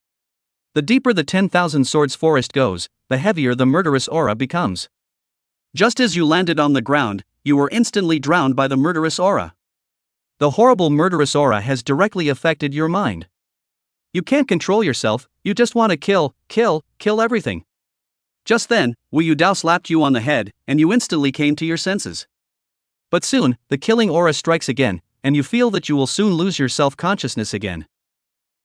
The deeper the 10,000 swords forest goes, the heavier the murderous aura becomes. Just as you landed on the ground, you were instantly drowned by the murderous aura. The horrible murderous aura has directly affected your mind. You can't control yourself, you just want to kill everything. Just then, Wu Yu Dao slapped you on the head, and you instantly came to your senses. But soon, the killing aura strikes again, and you feel that you will soon lose your self-consciousness again.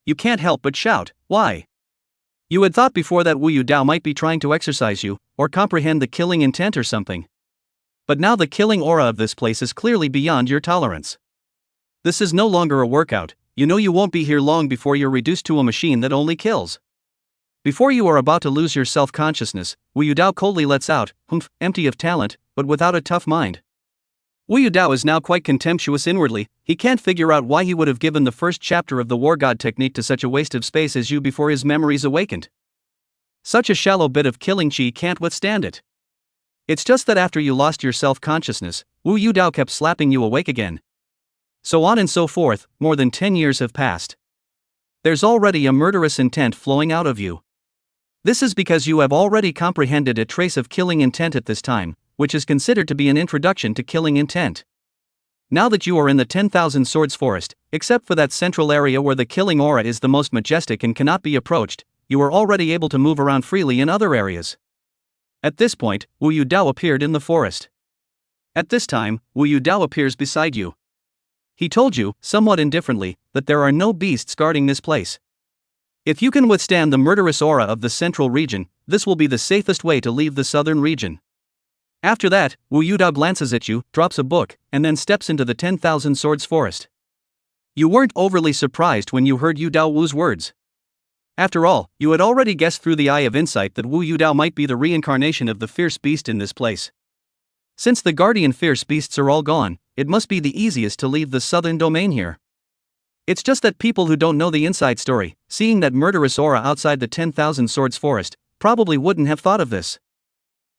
You can't help but shout, why? You had thought before that Wu Yu Dao might be trying to exercise you, or comprehend the killing intent or something. But now the killing aura of this place is clearly beyond your tolerance. This is no longer a workout, you know you won't be here long before you're reduced to a machine that only kills. Before you are about to lose your self-consciousness, Wu Yu Dao coldly lets out, humph, empty of talent, but without a tough mind. Wu Yu Dao is now quite contemptuous inwardly, he can't figure out why he would have given the first chapter of the War God technique to such a waste of space as you before his memories awakened. Such a shallow bit of killing chi can't withstand it. It's just that after you lost your self-consciousness, Wu Yu Dao kept slapping you awake again. So on and so forth, more than 10 years have passed. There's already a murderous intent flowing out of you. This is because you have already comprehended a trace of killing intent at this time, which is considered to be an introduction to killing intent. Now that you are in the 10,000 swords forest, except for that central area where the killing aura is the most majestic and cannot be approached, you are already able to move around freely in other areas. At this point, Wu Yu Dao appeared in the forest. At this time, Wu Yu Dao appears beside you. He told you, somewhat indifferently, that there are no beasts guarding this place. If you can withstand the murderous aura of the central region, this will be the safest way to leave the southern region. After that, Wu Yu Dao glances at you, drops a book, and then steps into the 10,000 swords forest. You weren't overly surprised when you heard Yu Dao Wu's words. After all, you had already guessed through the eye of insight that Wu Yu Dao might be the reincarnation of the fierce beast in this place. Since the guardian fierce beasts are all gone, it must be the easiest to leave the southern domain here. It's just that people who don't know the inside story, seeing that murderous aura outside the 10,000 swords forest, probably wouldn't have thought of this.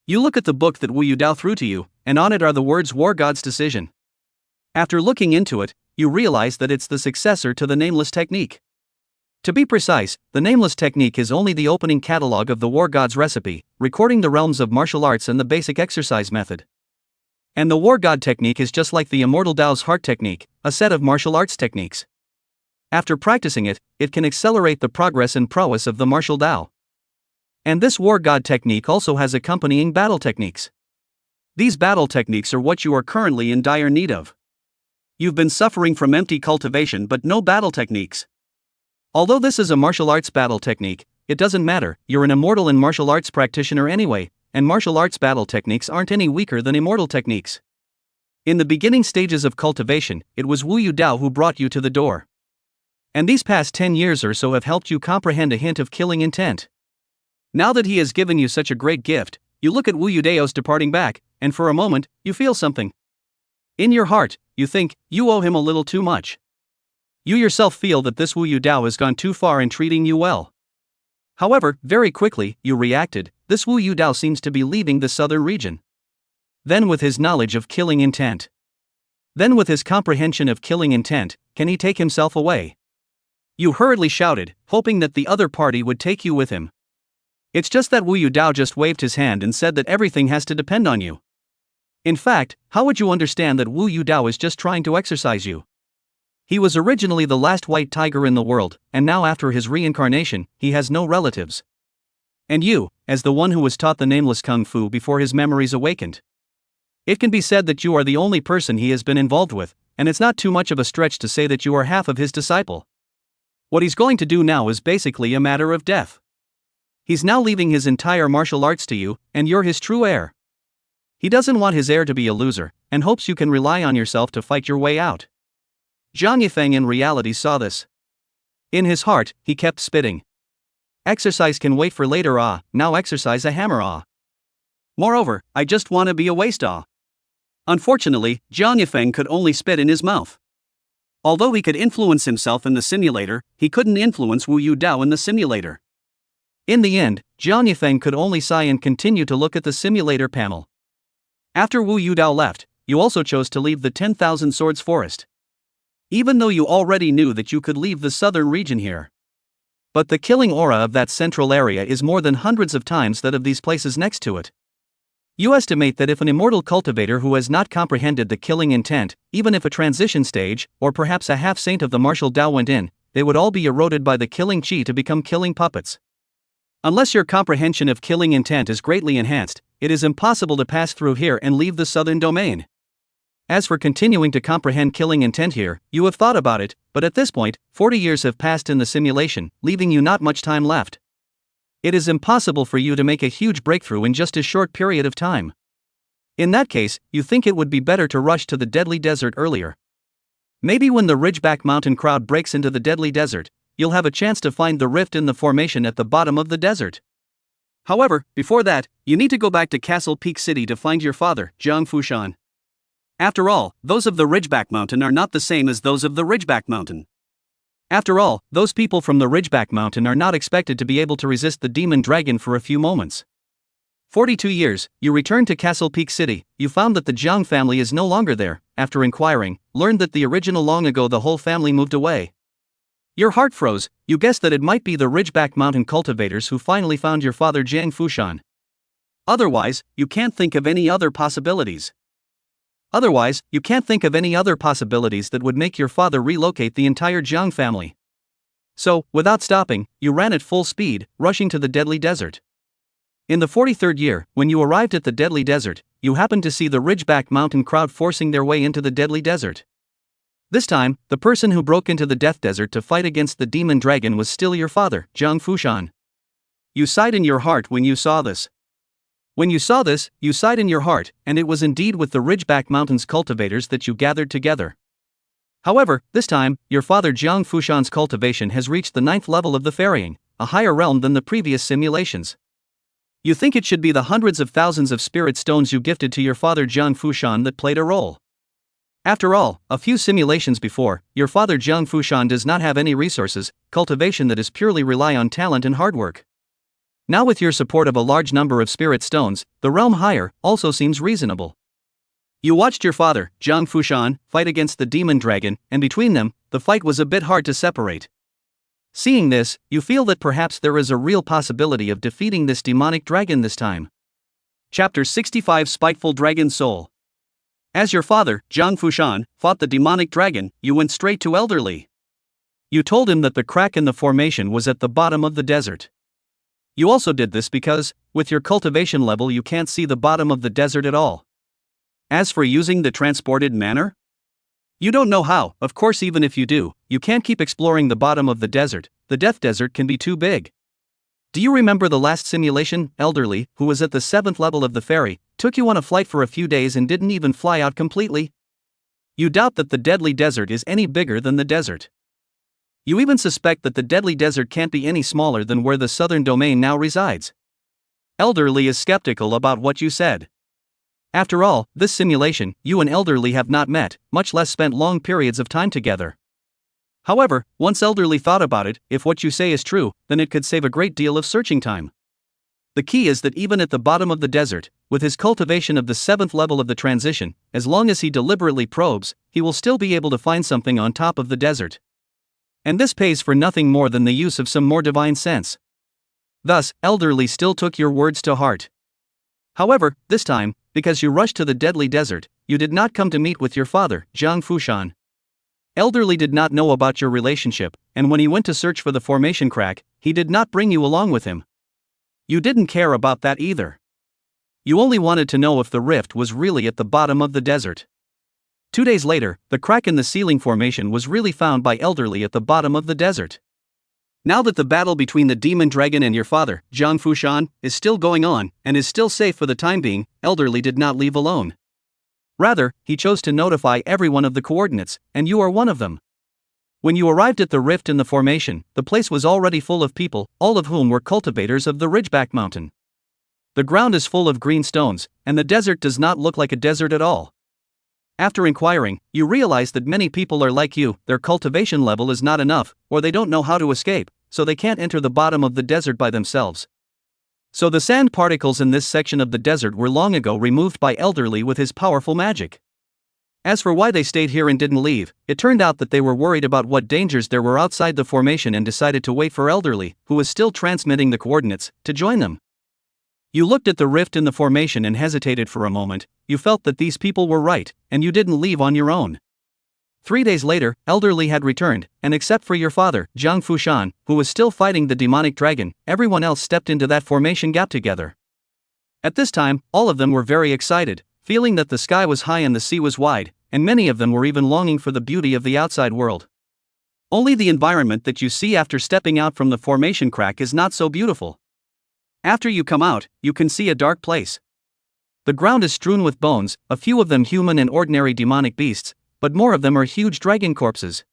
You look at the book that Wu Yu Dao threw to you, and on it are the words War God's Decision. After looking into it, you realize that it's the successor to the Nameless Technique. To be precise, the Nameless Technique is only the opening catalog of the War God's recipe, recording the realms of martial arts and the basic exercise method. And the War God Technique is just like the Immortal Dao's Heart Technique, a set of martial arts techniques. After practicing it, it can accelerate the progress and prowess of the martial Dao. And this War God Technique also has accompanying battle techniques. These battle techniques are what you are currently in dire need of. You've been suffering from empty cultivation but no battle techniques. Although this is a martial arts battle technique, it doesn't matter, you're an immortal and martial arts practitioner anyway, and martial arts battle techniques aren't any weaker than immortal techniques. In the beginning stages of cultivation, it was Wu Yu Dao who brought you to the door. And these past 10 years or so have helped you comprehend a hint of killing intent. Now that he has given you such a great gift, you look at Wu Yu Dao's departing back, and for a moment, you feel something. In your heart, you think, you owe him a little too much. You yourself feel that this Wu Yu Dao has gone too far in treating you well. However, very quickly, you reacted, this Wu Yu Dao seems to be leaving the southern region. Then with his knowledge of killing intent. Then with his comprehension of killing intent, can he take himself away? You hurriedly shouted, hoping that the other party would take you with him. It's just that Wu Yu Dao just waved his hand and said that everything has to depend on you. In fact, how would you understand that Wu Yu Dao is just trying to exercise you? He was originally the last white tiger in the world, and now after his reincarnation, he has no relatives. And you, as the one who was taught the nameless kung fu before his memories awakened. It can be said that you are the only person he has been involved with, and it's not too much of a stretch to say that you are half of his disciple. What he's going to do now is basically a matter of death. He's now leaving his entire martial arts to you, and you're his true heir. He doesn't want his heir to be a loser, and hopes you can rely on yourself to fight your way out. Zhang Yifeng in reality saw this. In his heart, he kept spitting. Exercise can wait for later now exercise a hammer Moreover, I just wanna be a waste Unfortunately, Zhang Yifeng could only spit in his mouth. Although he could influence himself in the simulator, he couldn't influence Wu Yu Dao in the simulator. In the end, Zhang Yifeng could only sigh and continue to look at the simulator panel. After Wu Yu Dao left, you also chose to leave the 10,000 Swords Forest. Even though you already knew that you could leave the southern region here. But the killing aura of that central area is more than hundreds of times that of these places next to it. You estimate that if an immortal cultivator who has not comprehended the killing intent, even if a transition stage, or perhaps a half-saint of the martial Dao went in, they would all be eroded by the killing chi to become killing puppets. Unless your comprehension of killing intent is greatly enhanced, it is impossible to pass through here and leave the southern domain. As for continuing to comprehend killing intent here, you have thought about it, but at this point, 40 years have passed in the simulation, leaving you not much time left. It is impossible for you to make a huge breakthrough in just a short period of time. In that case, you think it would be better to rush to the deadly desert earlier. Maybe when the Ridgeback Mountain crowd breaks into the deadly desert, you'll have a chance to find the rift in the formation at the bottom of the desert. However, before that, you need to go back to Castle Peak City to find your father, Jiang Fushan. After all, those of the Ridgeback Mountain are not the same as those of the Ridgeback Mountain. After all, those people from the Ridgeback Mountain are not expected to be able to resist the demon dragon for a few moments. 42 years, you returned to Castle Peak City, you found that the Jiang family is no longer there, after inquiring, learned that the original long ago the whole family moved away. Your heart froze, you guessed that it might be the Ridgeback Mountain cultivators who finally found your father Jiang Fushan. Otherwise, you can't think of any other possibilities. Otherwise, you can't think of any other possibilities that would make your father relocate the entire Jiang family. So, without stopping, you ran at full speed, rushing to the deadly desert. In the 43rd year, when you arrived at the deadly desert, you happened to see the Ridgeback Mountain crowd forcing their way into the deadly desert. This time, the person who broke into the death desert to fight against the demon dragon was still your father, Jiang Fushan. You sighed in your heart when you saw this. When you saw this, you sighed in your heart, and it was indeed with the Ridgeback Mountains cultivators that you gathered together. However, this time, your father Jiang Fushan's cultivation has reached the 9th level of the ferrying, a higher realm than the previous simulations. You think it should be the hundreds of thousands of spirit stones you gifted to your father Jiang Fushan that played a role. After all, a few simulations before, your father Jiang Fushan does not have any resources, cultivation that is purely rely on talent and hard work. Now with your support of a large number of spirit stones, the realm higher also seems reasonable. You watched your father, Jiang Fushan, fight against the demon dragon, and between them, the fight was a bit hard to separate. Seeing this, you feel that perhaps there is a real possibility of defeating this demonic dragon this time. Chapter 65 Spiteful Dragon Soul. As your father, Jiang Fushan, fought the demonic dragon, you went straight to Elderly. You told him that the crack in the formation was at the bottom of the desert. You also did this because, with your cultivation level you can't see the bottom of the desert at all. As for using the transported manner? You don't know how, of course, even if you do, you can't keep exploring the bottom of the death desert can be too big. Do you remember the last simulation? Elderly, who was at the 7th level of the ferry, took you on a flight for a few days and didn't even fly out completely? You doubt that the deadly desert is any bigger than the desert. You even suspect that the deadly desert can't be any smaller than where the southern domain now resides. Elderly is skeptical about what you said. After all, this simulation, you and Elderly have not met, much less spent long periods of time together. However, once Elderly thought about it, if what you say is true, then it could save a great deal of searching time. The key is that even at the bottom of the desert, with his cultivation of the 7th level of the transition, as long as he deliberately probes, he will still be able to find something on top of the desert. And this pays for nothing more than the use of some more divine sense. Thus, Elderly still took your words to heart. However, this time, because you rushed to the deadly desert, you did not come to meet with your father, Jiang Fushan. Elderly did not know about your relationship, and when he went to search for the formation crack, he did not bring you along with him. You didn't care about that either. You only wanted to know if the rift was really at the bottom of the desert. 2 days later, the crack in the ceiling formation was really found by Elderly at the bottom of the desert. Now that the battle between the demon dragon and your father, Jiang Fushan, is still going on, and is still safe for the time being, Elderly did not leave alone. Rather, he chose to notify everyone of the coordinates, and you are one of them. When you arrived at the rift in the formation, the place was already full of people, all of whom were cultivators of the Ridgeback Mountain. The ground is full of green stones, and the desert does not look like a desert at all. After inquiring, you realize that many people are like you, their cultivation level is not enough, or they don't know how to escape, so they can't enter the bottom of the desert by themselves. So the sand particles in this section of the desert were long ago removed by Elderly with his powerful magic. As for why they stayed here and didn't leave, it turned out that they were worried about what dangers there were outside the formation and decided to wait for Elderly, who was still transmitting the coordinates, to join them. You looked at the rift in the formation and hesitated for a moment. You felt that these people were right, and you didn't leave on your own. 3 days later, Elderly had returned, and except for your father, Jiang Fushan, who was still fighting the demonic dragon, everyone else stepped into that formation gap together. At this time, all of them were very excited, feeling that the sky was high and the sea was wide, and many of them were even longing for the beauty of the outside world. Only the environment that you see after stepping out from the formation crack is not so beautiful. After you come out, you can see a dark place. The ground is strewn with bones, a few of them human and ordinary demonic beasts, but more of them are huge dragon corpses.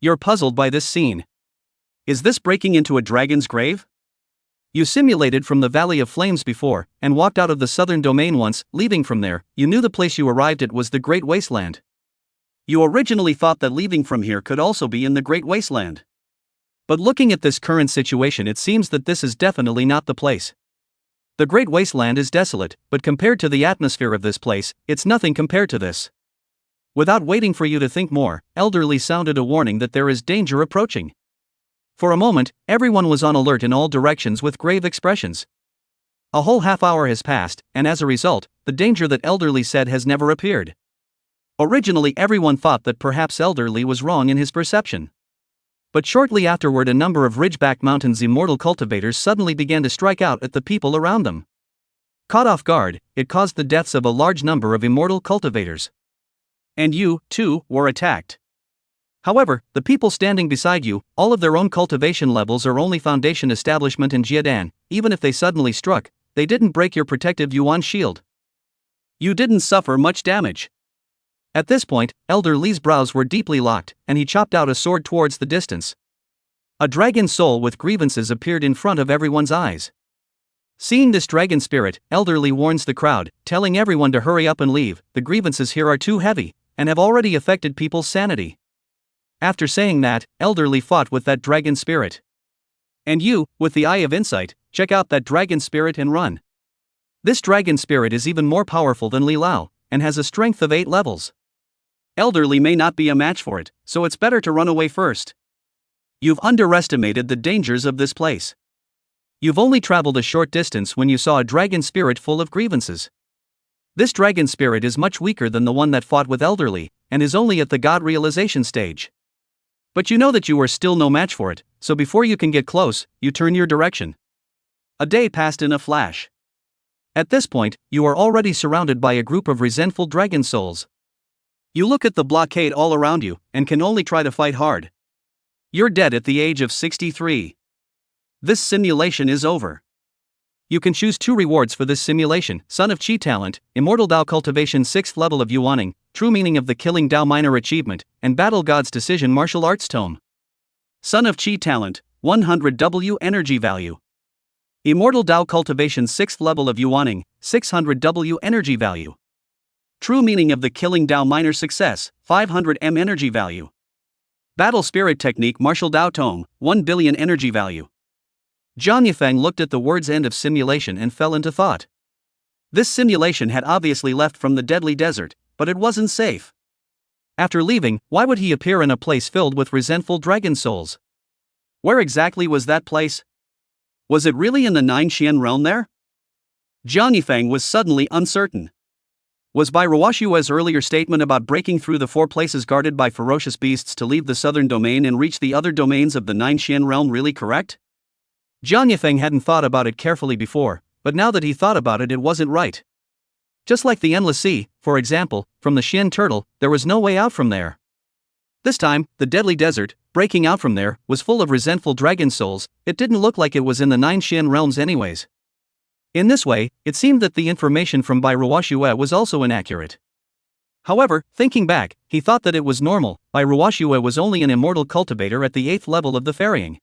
You're puzzled by this scene. Is this breaking into a dragon's grave? You simulated from the Valley of Flames before, and walked out of the southern domain once. Leaving from there, you knew the place you arrived at was the Great Wasteland. You originally thought that leaving from here could also be in the Great Wasteland. But looking at this current situation, it seems that this is definitely not the place. The Great Wasteland is desolate, but compared to the atmosphere of this place, it's nothing compared to this. Without waiting for you to think more, Elderly sounded a warning that there is danger approaching. For a moment, everyone was on alert in all directions with grave expressions. A whole half hour has passed, and as a result, the danger that Elderly said has never appeared. Originally, everyone thought that perhaps Elderly was wrong in his perception. But shortly afterward, a number of Ridgeback Mountain's immortal cultivators suddenly began to strike out at the people around them. Caught off guard, it caused the deaths of a large number of immortal cultivators. And you, too, were attacked. However, the people standing beside you, all of their own cultivation levels or only foundation establishment in Jiedan, even if they suddenly struck, they didn't break your protective Yuan shield. You didn't suffer much damage. At this point, Elder Li's brows were deeply locked, and he chopped out a sword towards the distance. A dragon soul with grievances appeared in front of everyone's eyes. Seeing this dragon spirit, Elder Li warns the crowd, telling everyone to hurry up and leave. The grievances here are too heavy, and have already affected people's sanity. After saying that, Elder Li fought with that dragon spirit. And you, with the eye of insight, check out that dragon spirit and run. This dragon spirit is even more powerful than Li Lao, and has a strength of 8 levels. Elder Li may not be a match for it, so it's better to run away first. You've underestimated the dangers of this place. You've only traveled a short distance when you saw a dragon spirit full of grievances. This dragon spirit is much weaker than the one that fought with Elder Li, and is only at the god realization stage. But you know that you are still no match for it, so before you can get close, you turn your direction. A day passed in a flash. At this point, you are already surrounded by a group of resentful dragon souls. You look at the blockade all around you, and can only try to fight hard. You're dead at the age of 63. This simulation is over. You can choose 2 rewards for this simulation: Son of Chi Talent, Immortal Dao Cultivation 6th level of Yuaning, True Meaning of the Killing Dao Minor Achievement, and Battle God's Decision Martial Arts Tome. Son of Chi Talent, 100W Energy Value. Immortal Dao Cultivation 6th level of Yuaning, 600W Energy Value. True Meaning of the Killing Dao Minor Success, 500M Energy Value. Battle Spirit Technique Martial Dao Tome, 1 billion Energy Value. Zhang Yifeng looked at the word's end of simulation and fell into thought. This simulation had obviously left from the deadly desert, but it wasn't safe. After leaving, why would he appear in a place filled with resentful dragon souls? Where exactly was that place? Was it really in the Nine Xian realm there? Zhang Yifeng was suddenly uncertain. Was Bai Ruoshua's earlier statement about breaking through the 4 places guarded by ferocious beasts to leave the southern domain and reach the other domains of the Nine Xian realm really correct? Zhang Yifeng hadn't thought about it carefully before, but now that he thought about it, it wasn't right. Just like the Endless Sea, for example, from the Xian Turtle, there was no way out from there. This time, the deadly desert, breaking out from there, was full of resentful dragon souls. It didn't look like it was in the Nine Xian realms anyways. In this way, it seemed that the information from Bai Ruoshua was also inaccurate. However, thinking back, he thought that it was normal. Bai Ruoshua was only an immortal cultivator at the 8th level of the ferrying.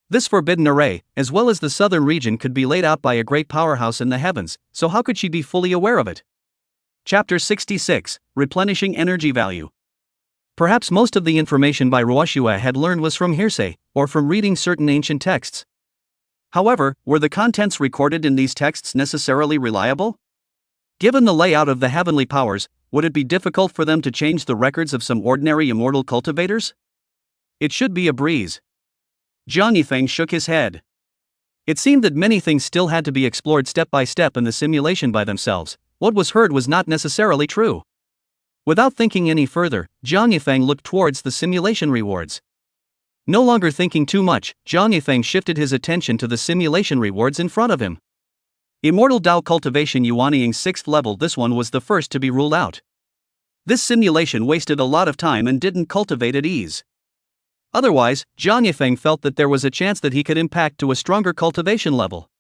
This forbidden array, as well as the southern region, could be laid out by a great powerhouse in the heavens, so how could she be fully aware of it? Chapter 66, Replenishing Energy Value. Perhaps most of the information Bai Ruoshua had learned was from hearsay, or from reading certain ancient texts. However, were the contents recorded in these texts necessarily reliable? Given the layout of the heavenly powers, would it be difficult for them to change the records of some ordinary immortal cultivators? It should be a breeze. Zhang Yifeng shook his head. It seemed that many things still had to be explored step by step in the simulation by themselves. What was heard was not necessarily true. Without thinking any further, Zhang Yifeng looked towards the simulation rewards. No longer thinking too much, Zhang Yifeng shifted his attention to the simulation rewards in front of him. Immortal Dao Cultivation Yuanying 6th level. This one was the first to be ruled out. This simulation wasted a lot of time and didn't cultivate at ease. Otherwise, Zhang Yifeng felt that there was a chance that he could impact to a stronger cultivation level.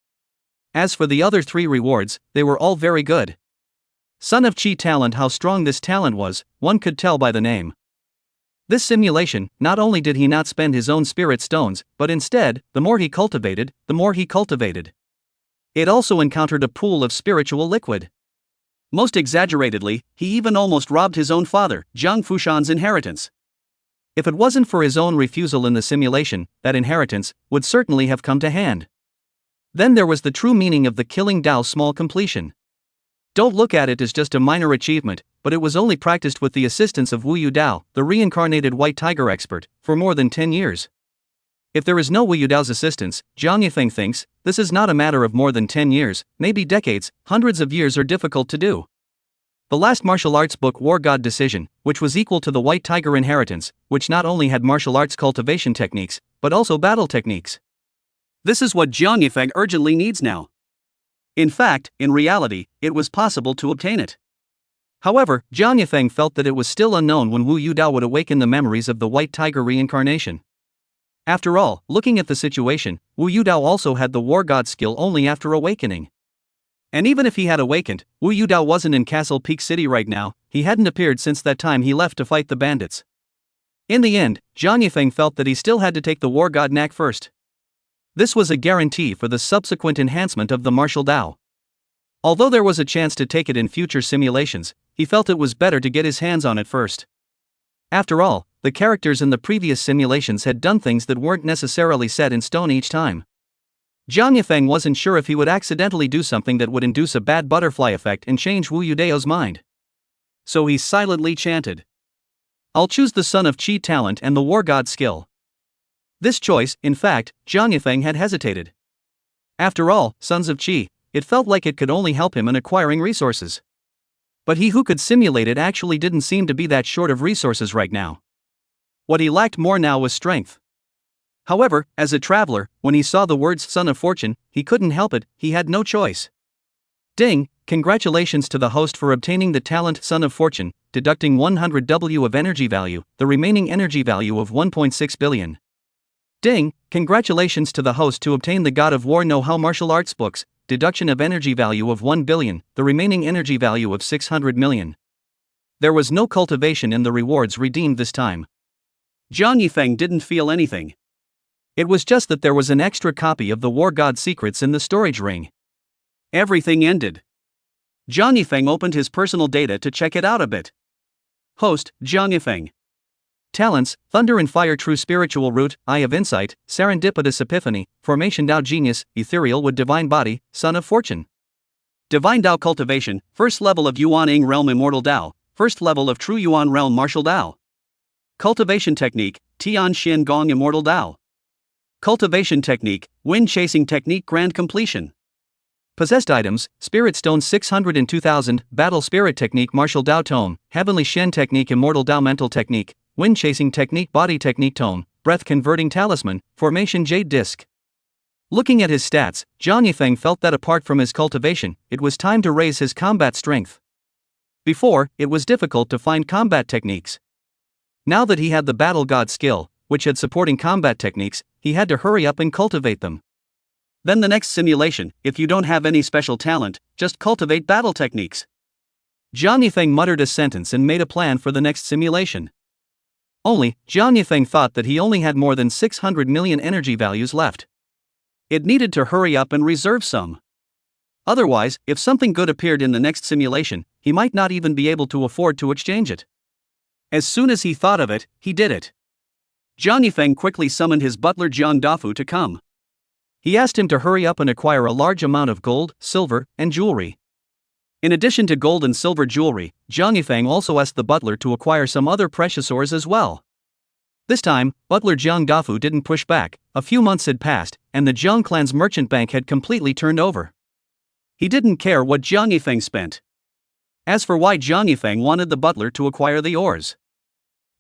As for the other 3 rewards, they were all very good. Son of Chi Talent. How strong this talent was, one could tell by the name. This simulation, not only did he not spend his own spirit stones, but instead, the more he cultivated, the more he cultivated. It also encountered a pool of spiritual liquid. Most exaggeratedly, he even almost robbed his own father, Zhang Fushan's inheritance. If it wasn't for his own refusal in the simulation, that inheritance would certainly have come to hand. Then there was the true meaning of the Killing Dao small completion. Don't look at it as just a minor achievement, but it was only practiced with the assistance of Wu Yu Dao, the reincarnated white tiger expert, for more than 10 years. If there is no Wu Yu Dao's assistance, Zhang Yifeng thinks, this is not a matter of more than 10 years, maybe decades. Hundreds of years are difficult to do. The last martial arts book, War God Decision, which was equal to the White Tiger Inheritance, which not only had martial arts cultivation techniques, but also battle techniques. This is what Zhang Yifeng urgently needs now. In fact, in reality, it was possible to obtain it. However, Zhang Yifeng felt that it was still unknown when Wu Yu Dao would awaken the memories of the White Tiger reincarnation. After all, looking at the situation, Wu Yu Dao also had the War God skill only after awakening. And even if he had awakened, Wu Yu Dao wasn't in Castle Peak City right now. He hadn't appeared since that time he left to fight the bandits. In the end, Zhang Yifeng felt that he still had to take the War God knack first. This was a guarantee for the subsequent enhancement of the martial Dao. Although there was a chance to take it in future simulations, he felt it was better to get his hands on it first. After all, the characters in the previous simulations had done things that weren't necessarily set in stone each time. Zhang Yifeng wasn't sure if he would accidentally do something that would induce a bad butterfly effect and change Wu Yu Dao's mind. So he silently chanted, "I'll choose the Son of Chi talent and the War God skill." This choice, in fact, Zhang Yifeng had hesitated. After all, Sons of Chi, it felt like it could only help him in acquiring resources. But he who could simulate it actually didn't seem to be that short of resources right now. What he lacked more now was strength. However, as a traveler, when he saw the words Son of Fortune, he couldn't help it, he had no choice. Ding, congratulations to the host for obtaining the talent Son of Fortune, deducting 100W of energy value, the remaining energy value of 1.6 billion. Ding, congratulations to the host to obtain the God of War Know-How Martial Arts books, deduction of energy value of 1 billion, the remaining energy value of 600 million. There was no cultivation in the rewards redeemed this time. Jiang Yifeng didn't feel anything. It was just that there was an extra copy of the War God Secrets in the storage ring. Everything ended. Jiang Yifeng opened his personal data to check it out a bit. Host, Jiang Yifeng. Talents, Thunder and Fire True Spiritual Root, Eye of Insight, Serendipitous Epiphany, Formation Tao Genius, Ethereal Wood Divine Body, Son of Fortune. Divine Tao Cultivation, First Level of Yuan Ing Realm Immortal Tao, First Level of True Yuan Realm Martial Tao. Cultivation Technique, Tian Xin Gong Immortal Tao. Cultivation Technique, Wind Chasing Technique Grand Completion. Possessed items, Spirit Stone 602,000, Battle Spirit Technique Martial Tao Tome, Heavenly Shen Technique Immortal Tao Mental Technique, Wind Chasing Technique Body Technique Tome, Breath Converting Talisman, Formation Jade Disc. Looking at his stats, Jiang Yifeng felt that apart from his cultivation, it was time to raise his combat strength. Before, it was difficult to find combat techniques. Now that he had the Battle God skill, which had supporting combat techniques, he had to hurry up and cultivate them. Then the next simulation, if you don't have any special talent, just cultivate battle techniques. Jiang Yifeng muttered a sentence and made a plan for the next simulation. Only, Jiang Yifeng thought that he only had more than 600 million energy values left. It needed to hurry up and reserve some. Otherwise, if something good appeared in the next simulation, he might not even be able to afford to exchange it. As soon as he thought of it, he did it. Jiang Yifeng quickly summoned his butler Jiang Dafu to come. He asked him to hurry up and acquire a large amount of gold, silver, and jewelry. In addition to gold and silver jewelry, Jiang Yifeng also asked the butler to acquire some other precious ores as well. This time, butler Jiang Dafu didn't push back. A few months had passed, and the Jiang clan's merchant bank had completely turned over. He didn't care what Jiang Yifeng spent. As for why Jiang Yifeng wanted the butler to acquire the ores,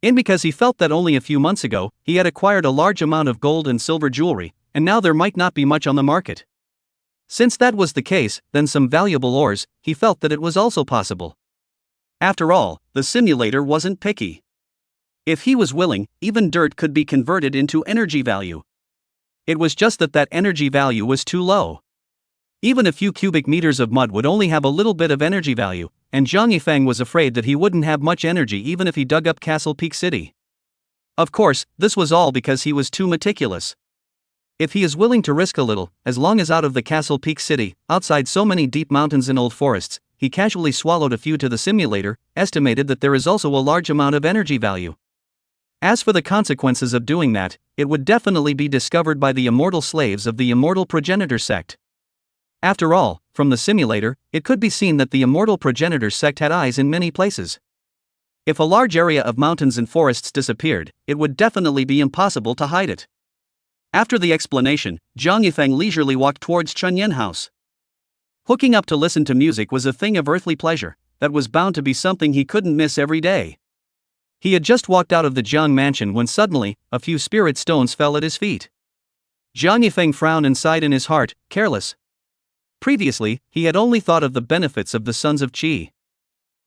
because he felt that only a few months ago, he had acquired a large amount of gold and silver jewelry, and now there might not be much on the market. Since that was the case, then some valuable ores, he felt that it was also possible. After all, the simulator wasn't picky. If he was willing, even dirt could be converted into energy value. It was just that energy value was too low. Even a few cubic meters of mud would only have a little bit of energy value, and Jiang Yifeng was afraid that he wouldn't have much energy even if he dug up Castle Peak City. Of course, this was all because he was too meticulous. If he is willing to risk a little, as long as out of the Castle Peak City, outside so many deep mountains and old forests, he casually swallowed a few to the simulator, estimated that there is also a large amount of energy value. As for the consequences of doing that, it would definitely be discovered by the immortal slaves of the immortal progenitor sect. After all, from the simulator, it could be seen that the immortal progenitor sect had eyes in many places. If a large area of mountains and forests disappeared, it would definitely be impossible to hide it. After the explanation, Jiang Yifeng leisurely walked towards Chunyan House. Hooking up to listen to music was a thing of earthly pleasure, that was bound to be something he couldn't miss every day. He had just walked out of the Jiang mansion when suddenly, a few spirit stones fell at his feet. Jiang Yifeng frowned and sighed in his heart, careless. Previously, he had only thought of the benefits of the Sons of Qi,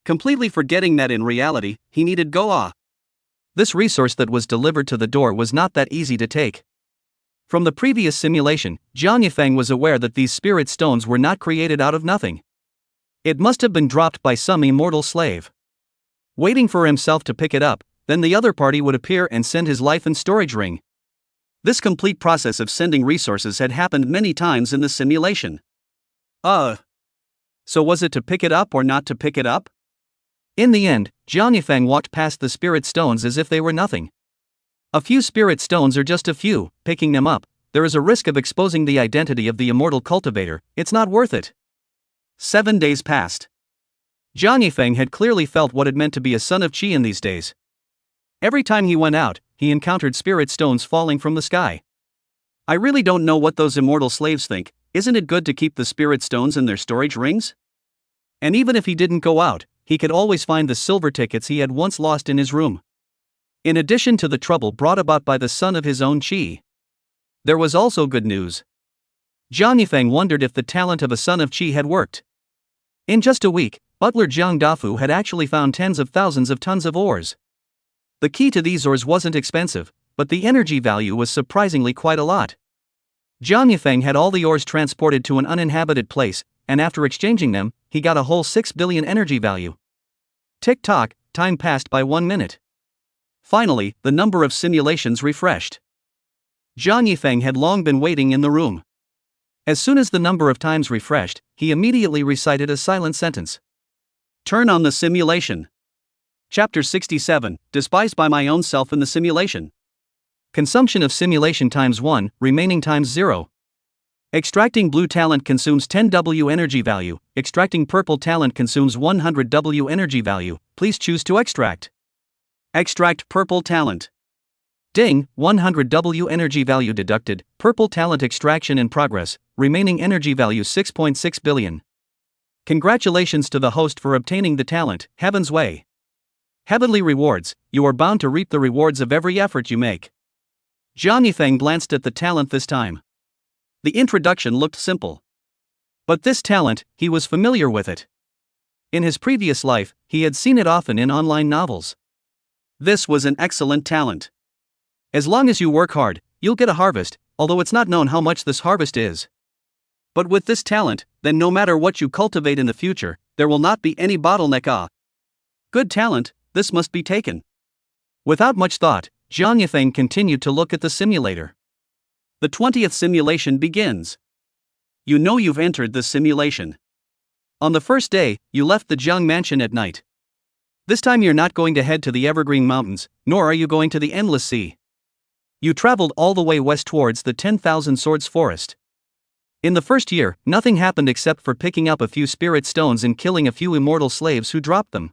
completely forgetting that in reality, he needed Goa. This resource that was delivered to the door was not that easy to take. From the previous simulation, Jiang Yifeng was aware that these spirit stones were not created out of nothing. It must have been dropped by some immortal slave, waiting for himself to pick it up, then the other party would appear and send his life and storage ring. This complete process of sending resources had happened many times in the simulation. So was it to pick it up or not to pick it up? In the end, Jiang Yifeng walked past the spirit stones as if they were nothing. A few spirit stones are just a few, picking them up, there is a risk of exposing the identity of the immortal cultivator, it's not worth it. 7 days passed. Jiang Yifeng had clearly felt what it meant to be a son of Qi in these days. Every time he went out, he encountered spirit stones falling from the sky. I really don't know what those immortal slaves think. Isn't it good to keep the spirit stones in their storage rings? And even if he didn't go out, he could always find the silver tickets he had once lost in his room. In addition to the trouble brought about by the son of his own Qi, there was also good news. Jiang Yifeng wondered if the talent of a son of Qi had worked. In just a week, butler Jiang Dafu had actually found tens of thousands of tons of ores. The key to these ores wasn't expensive, but the energy value was surprisingly quite a lot. Jiang Yifeng had all the ores transported to an uninhabited place, and after exchanging them, he got a whole 6 billion energy value. Tick-tock, time passed by 1 minute. Finally, the number of simulations refreshed. Jiang Yifeng had long been waiting in the room. As soon as the number of times refreshed, he immediately recited a silent sentence. Turn on the simulation. Chapter 67, Despised by my own self in the simulation. Consumption of simulation times 1, remaining times 0. Extracting blue talent consumes 10W energy value, extracting purple talent consumes 100W energy value, please choose to extract. Extract purple talent. Ding, 100W energy value deducted, purple talent extraction in progress, remaining energy value 6.6 billion. Congratulations to the host for obtaining the talent, Heaven's Way. Heavenly rewards, you are bound to reap the rewards of every effort you make. Jiang Yifeng glanced at the talent this time. The introduction looked simple. But this talent, he was familiar with it. In his previous life, he had seen it often in online novels. This was an excellent talent. As long as you work hard, you'll get a harvest, although it's not known how much this harvest is. But with this talent, then no matter what you cultivate in the future, there will not be any bottleneck. Good talent, this must be taken. Without much thought, Jiang Yifeng continued to look at the simulator. The 20th simulation begins. You know you've entered the simulation. On the first day, you left the Jiang mansion at night. This time you're not going to head to the Evergreen Mountains, nor are you going to the Endless Sea. You traveled all the way west towards the 10,000 Swords Forest. In the first year, nothing happened except for picking up a few spirit stones and killing a few immortal slaves who dropped them.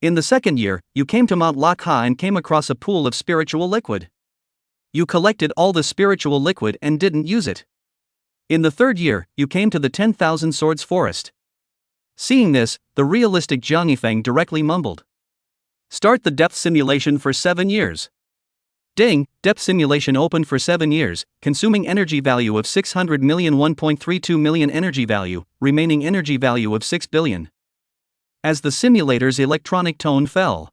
In the second year, you came to Mount Lakha and came across a pool of spiritual liquid. You collected all the spiritual liquid and didn't use it. In the third year, you came to the 10,000 Swords Forest. Seeing this, the realistic Jiang Yifeng directly mumbled. Start the depth simulation for 7 years. Ding, depth simulation opened for 7 years, consuming energy value of 600 million 1.32 million energy value, remaining energy value of 6 billion. As the simulator's electronic tone fell,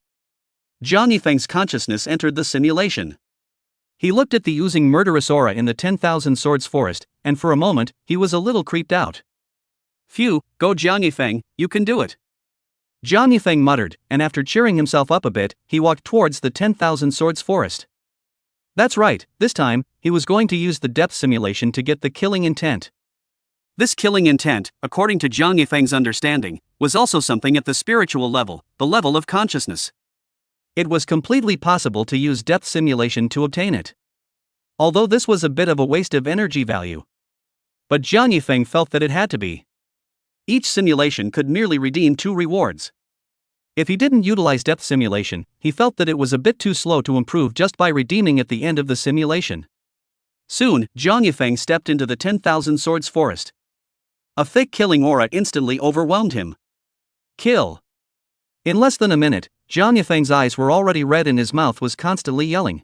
Jiang Yifeng's consciousness entered the simulation. He looked at the oozing murderous aura in the 10,000 Swords Forest, and for a moment, he was a little creeped out. Phew, go Jiang Yifeng, you can do it. Jiang Yifeng muttered, and after cheering himself up a bit, he walked towards the 10,000 Swords Forest. That's right, this time, he was going to use the depth simulation to get the killing intent. This killing intent, according to Jiang Yifeng's understanding, was also something at the spiritual level, the level of consciousness. It was completely possible to use depth simulation to obtain it. Although this was a bit of a waste of energy value. But Jiang Yifeng felt that it had to be. Each simulation could merely redeem 2 rewards. If he didn't utilize depth simulation, he felt that it was a bit too slow to improve just by redeeming at the end of the simulation. Soon, Jiang Yifeng stepped into the 10,000 Swords Forest. A thick killing aura instantly overwhelmed him. Kill. In less than a minute, Jiang Yifeng's eyes were already red and his mouth was constantly yelling.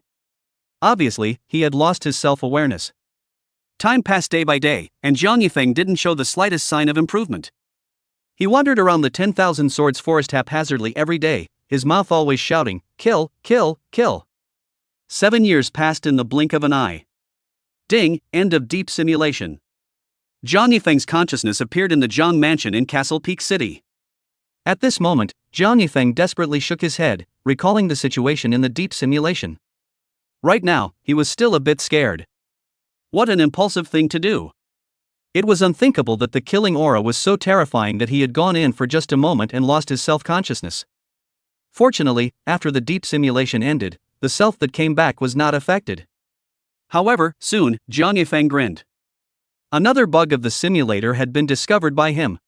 Obviously, he had lost his self-awareness. Time passed day by day, and Jiang Yifeng didn't show the slightest sign of improvement. He wandered around the 10,000 Swords Forest haphazardly every day, his mouth always shouting, kill, kill, kill. 7 years passed in the blink of an eye. Ding, end of deep simulation. Jiang Yifeng's consciousness appeared in the Jiang mansion in Castle Peak City. At this moment, Jiang Yifeng desperately shook his head, recalling the situation in the deep simulation. Right now, he was still a bit scared. What an impulsive thing to do. It was unthinkable that the killing aura was so terrifying that he had gone in for just a moment and lost his self-consciousness. Fortunately, after the deep simulation ended, the self that came back was not affected. However, soon, Jiang Yifeng grinned. Another bug of the simulator had been discovered by him.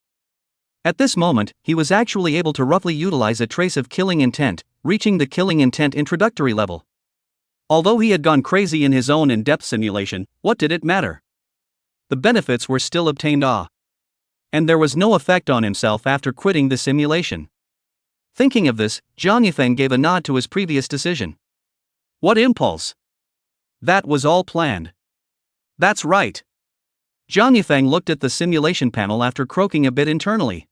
At this moment, he was actually able to roughly utilize a trace of killing intent, reaching the killing intent introductory level. Although he had gone crazy in his own in-depth simulation, what did it matter? The benefits were still obtained. And there was no effect on himself after quitting the simulation. Thinking of this, Jiang Yifeng gave a nod to his previous decision. What impulse? That was all planned. That's right. Jiang Yifeng looked at the simulation panel after croaking a bit internally.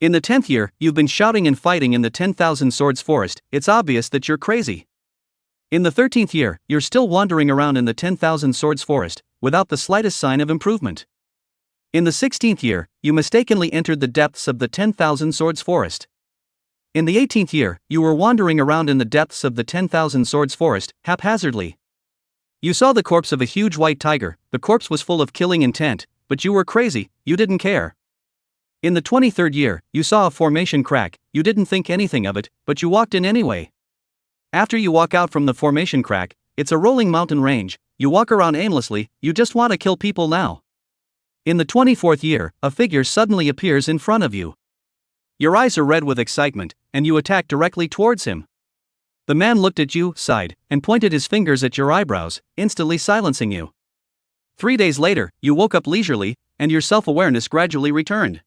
In the 10th year, you've been shouting and fighting in the 10,000 swords forest, it's obvious that you're crazy. In the 13th year, you're still wandering around in the 10,000 swords forest, without the slightest sign of improvement. In the 16th year, you mistakenly entered the depths of the 10,000 swords forest. In the 18th year, you were wandering around in the depths of the 10,000 swords forest, haphazardly. You saw the corpse of a huge white tiger, the corpse was full of killing intent, but you were crazy, you didn't care. In the 23rd year, you saw a formation crack, you didn't think anything of it, but you walked in anyway. After you walk out from the formation crack, it's a rolling mountain range, you walk around aimlessly, you just want to kill people now. In the 24th year, a figure suddenly appears in front of you. Your eyes are red with excitement, and you attack directly towards him. The man looked at you, sighed, and pointed his fingers at your eyebrows, instantly silencing you. 3 days later, you woke up leisurely, and your self-awareness gradually returned.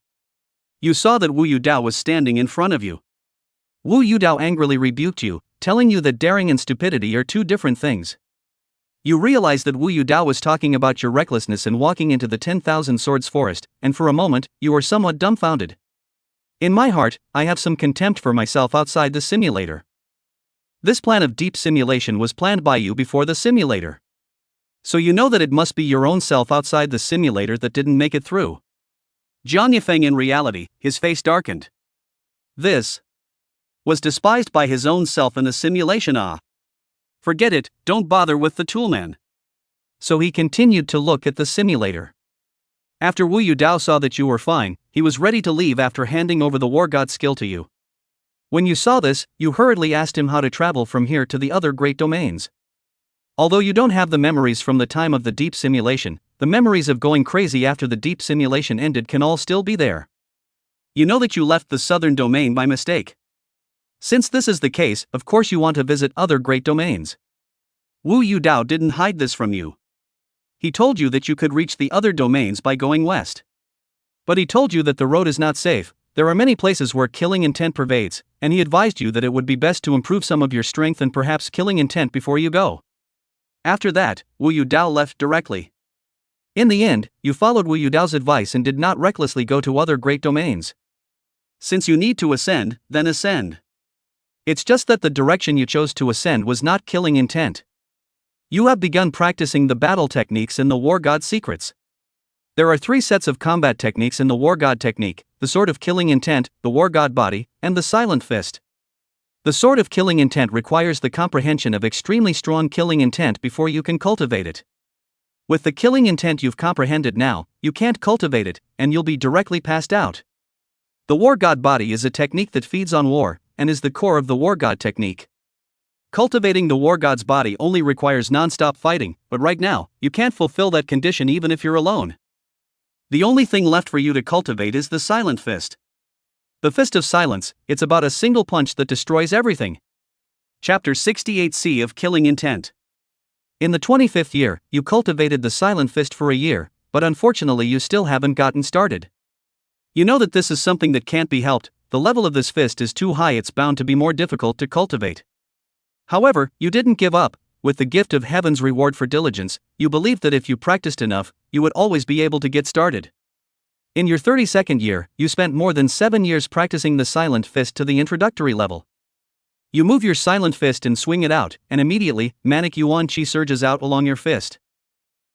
You saw that Wu Yudao was standing in front of you. Wu Yudao angrily rebuked you, telling you that daring and stupidity are two different things. You realized that Wu Yudao was talking about your recklessness in walking into the 10,000 swords forest, and for a moment, you were somewhat dumbfounded. In my heart, I have some contempt for myself outside the simulator. This plan of deep simulation was planned by you before the simulator. So you know that it must be your own self outside the simulator that didn't make it through. Jiang Yifeng in reality, his face darkened. This was despised by his own self in the simulation. Forget it, don't bother with the toolman. So he continued to look at the simulator. After Wu Yudao saw that you were fine, he was ready to leave after handing over the war god skill to you. When you saw this, you hurriedly asked him how to travel from here to the other great domains. Although you don't have the memories from the time of the deep simulation, the memories of going crazy after the deep simulation ended can all still be there. You know that you left the southern domain by mistake. Since this is the case, of course you want to visit other great domains. Wu Yudao didn't hide this from you. He told you that you could reach the other domains by going west. But he told you that the road is not safe, there are many places where killing intent pervades, and he advised you that it would be best to improve some of your strength and perhaps killing intent before you go. After that, Wu Yudao left directly. In the end, you followed Wu Yudao's advice and did not recklessly go to other great domains. Since you need to ascend, then ascend. It's just that the direction you chose to ascend was not killing intent. You have begun practicing the battle techniques in the War God secrets. There are 3 sets of combat techniques in the War God technique: the Sword of Killing Intent, the War God Body, and the Silent Fist. The Sword of Killing Intent requires the comprehension of extremely strong killing intent before you can cultivate it. With the killing intent you've comprehended now, you can't cultivate it, and you'll be directly passed out. The War God Body is a technique that feeds on war, and is the core of the War God technique. Cultivating the War God's body only requires non-stop fighting, but right now, you can't fulfill that condition even if you're alone. The only thing left for you to cultivate is the Silent Fist. The Fist of Silence, it's about a single punch that destroys everything. Chapter 68C of Killing Intent. In the 25th year, you cultivated the Silent Fist for a year, but unfortunately you still haven't gotten started. You know that this is something that can't be helped, the level of this fist is too high, it's bound to be more difficult to cultivate. However, you didn't give up. With the gift of heaven's reward for diligence, you believed that if you practiced enough, you would always be able to get started. In your 32nd year, you spent more than 7 years practicing the Silent Fist to the introductory level. You move your Silent Fist and swing it out, and immediately, Manic Yuan Qi surges out along your fist.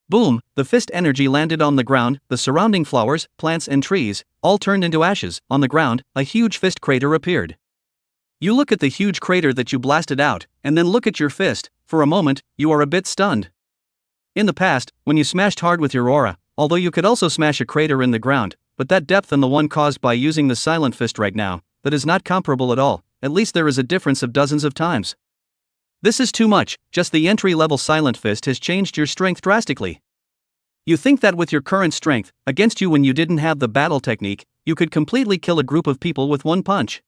Boom, the fist energy landed on the ground, the surrounding flowers, plants and trees, all turned into ashes. On the ground, a huge fist crater appeared. You look at the huge crater that you blasted out, and then look at your fist. For a moment, you are a bit stunned. In the past, when you smashed hard with your aura, although you could also smash a crater in the ground, but that depth and the one caused by using the Silent Fist right now, that is not comparable at all, at least there is a difference of dozens of times. This is too much, just the entry-level Silent Fist has changed your strength drastically. You think that with your current strength, against you when you didn't have the battle technique, you could completely kill a group of people with one punch.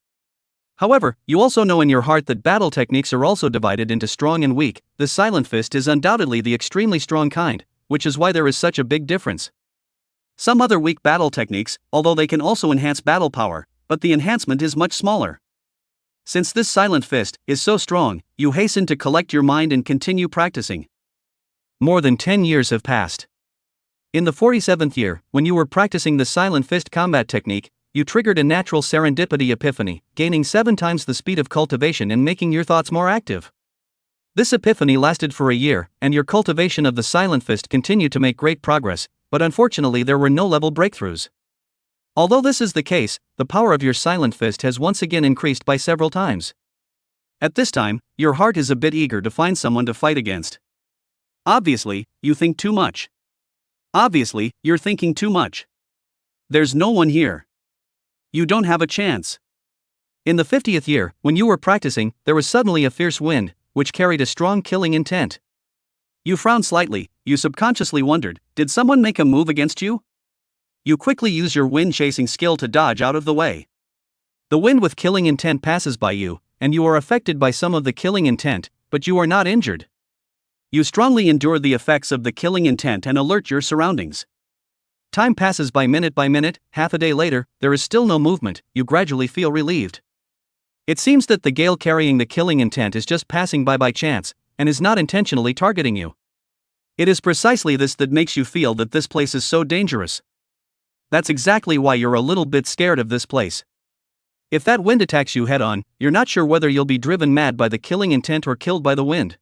However, you also know in your heart that battle techniques are also divided into strong and weak. The Silent Fist is undoubtedly the extremely strong kind, which is why there is such a big difference. Some other weak battle techniques, although they can also enhance battle power, but the enhancement is much smaller. Since this Silent Fist is so strong, you hasten to collect your mind and continue practicing. More than 10 years have passed. In the 47th year, when you were practicing the Silent Fist combat technique, you triggered a natural serendipity epiphany, gaining 7 times the speed of cultivation and making your thoughts more active. This epiphany lasted for a year, and your cultivation of the silent fist continued to make great progress, but unfortunately there were no level breakthroughs. Although this is the case, the power of your silent fist has once again increased by several times. At this time, your heart is a bit eager to find someone to fight against. Obviously, you think too much. Obviously, you're thinking too much. There's no one here. You don't have a chance. In the 50th year, when you were practicing, there was suddenly a fierce wind, which carried a strong killing intent. You frowned slightly, you subconsciously wondered, did someone make a move against you? You quickly use your wind-chasing skill to dodge out of the way. The wind with killing intent passes by you, and you are affected by some of the killing intent, but you are not injured. You strongly endure the effects of the killing intent and alert your surroundings. Time passes by minute, half a day later, there is still no movement, you gradually feel relieved. It seems that the gale carrying the killing intent is just passing by chance, and is not intentionally targeting you. It is precisely this that makes you feel that this place is so dangerous. That's exactly why you're a little bit scared of this place. If that wind attacks you head on, you're not sure whether you'll be driven mad by the killing intent or killed by the wind.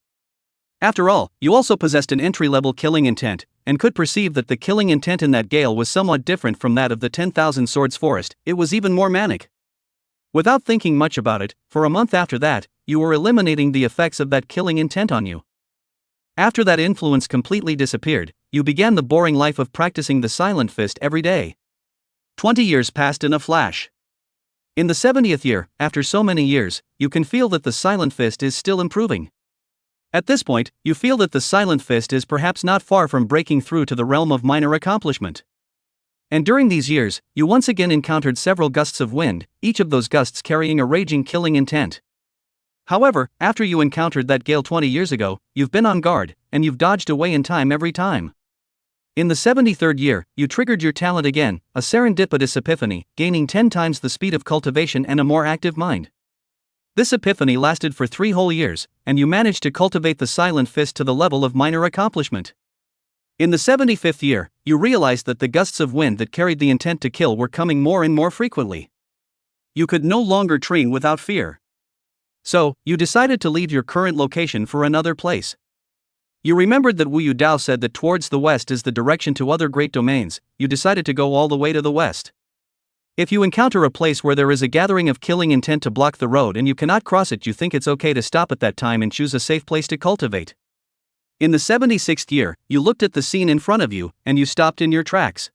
After all, you also possessed an entry-level killing intent, and could perceive that the killing intent in that gale was somewhat different from that of the 10,000 Swords Forest. It was even more manic. Without thinking much about it, for a month after that, you were eliminating the effects of that killing intent on you. After that influence completely disappeared, you began the boring life of practicing the silent fist every day. 20 years passed in a flash. In the 70th year, after so many years, you can feel that the silent fist is still improving. At this point, you feel that the silent fist is perhaps not far from breaking through to the realm of minor accomplishment. And during these years, you once again encountered several gusts of wind, each of those gusts carrying a raging killing intent. However, after you encountered that gale 20 years ago, you've been on guard, and you've dodged away in time every time. In the 73rd year, you triggered your talent again, a serendipitous epiphany, gaining 10 times the speed of cultivation and a more active mind. This epiphany lasted for 3 whole years, and you managed to cultivate the silent fist to the level of minor accomplishment. In the 75th year, you realized that the gusts of wind that carried the intent to kill were coming more and more frequently. You could no longer train without fear. So, you decided to leave your current location for another place. You remembered that Wu Yu Dao said that towards the west is the direction to other great domains. You decided to go all the way to the west. If you encounter a place where there is a gathering of killing intent to block the road and you cannot cross it, you think it's okay to stop at that time and choose a safe place to cultivate. In the 76th year, you looked at the scene in front of you, and you stopped in your tracks.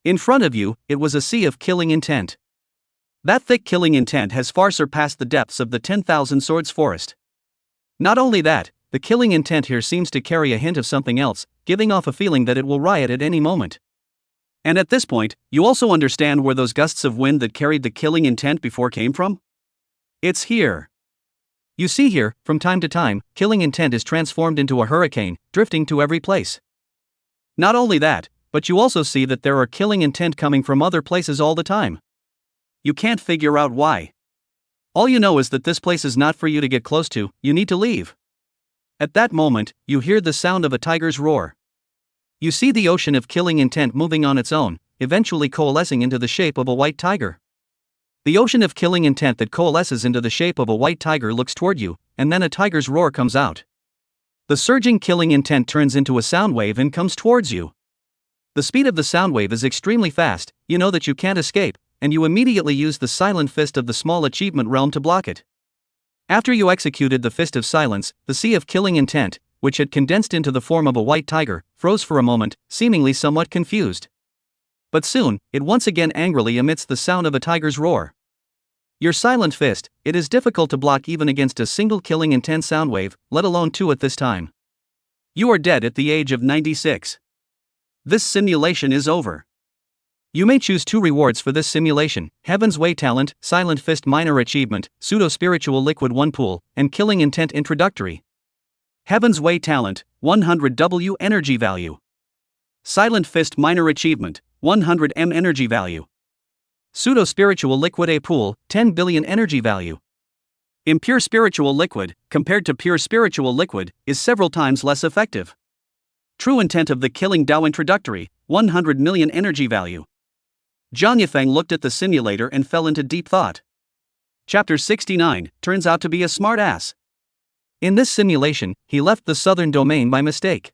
In front of you, it was a sea of killing intent. That thick killing intent has far surpassed the depths of the 10,000 Swords Forest. Not only that, the killing intent here seems to carry a hint of something else, giving off a feeling that it will riot at any moment. And at this point, you also understand where those gusts of wind that carried the killing intent before came from? It's here. You see here, from time to time, killing intent is transformed into a hurricane, drifting to every place. Not only that, but you also see that there are killing intent coming from other places all the time. You can't figure out why. All you know is that this place is not for you to get close to, you need to leave. At that moment, you hear the sound of a tiger's roar. You see the ocean of killing intent moving on its own, eventually coalescing into the shape of a white tiger. The ocean of killing intent that coalesces into the shape of a white tiger looks toward you, and then a tiger's roar comes out. The surging killing intent turns into a sound wave and comes towards you. The speed of the sound wave is extremely fast, you know that you can't escape, and you immediately use the silent fist of the small achievement realm to block it. After you executed the Fist of Silence, the sea of killing intent, which had condensed into the form of a white tiger, froze for a moment, seemingly somewhat confused. But soon, it once again angrily emits the sound of a tiger's roar. Your silent fist, it is difficult to block even against a single killing intent sound wave, let alone 2 at this time. You are dead at the age of 96. This simulation is over. You may choose 2 rewards for this simulation: Heaven's Way Talent, Silent Fist Minor Achievement, Pseudo-Spiritual Liquid 1 Pool, and Killing Intent Introductory. Heaven's Way Talent, 100W Energy Value. Silent Fist Minor Achievement, 100M Energy Value. Pseudo-Spiritual Liquid A Pool, 10 billion Energy Value. Impure Spiritual Liquid, compared to Pure Spiritual Liquid, is several times less effective. True Intent of the Killing Dao Introductory, 100 million Energy Value. Jiang Yifeng looked at the simulator and fell into deep thought. Chapter 69, turns out to be a smart ass. In this simulation, he left the southern domain by mistake.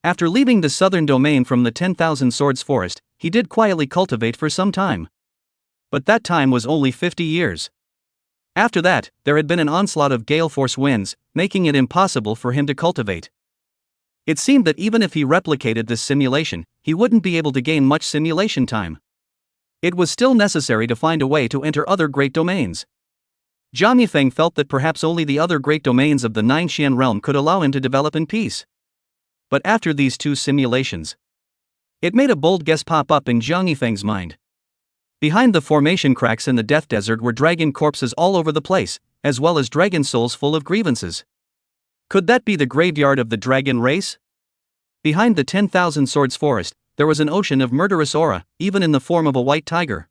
After leaving the southern domain from the 10,000 Swords Forest, he did quietly cultivate for some time. But that time was only 50 years. After that, there had been an onslaught of gale force winds, making it impossible for him to cultivate. It seemed that even if he replicated this simulation, he wouldn't be able to gain much simulation time. It was still necessary to find a way to enter other great domains. Jiang Yifeng felt that perhaps only the other great domains of the Nine Xian realm could allow him to develop in peace. But after these two simulations, it made a bold guess pop up in Jiang Yifeng's mind. Behind the formation cracks in the Death Desert were dragon corpses all over the place, as well as dragon souls full of grievances. Could that be the graveyard of the dragon race? Behind the 10,000 Swords Forest, there was an ocean of murderous aura, even in the form of a white tiger.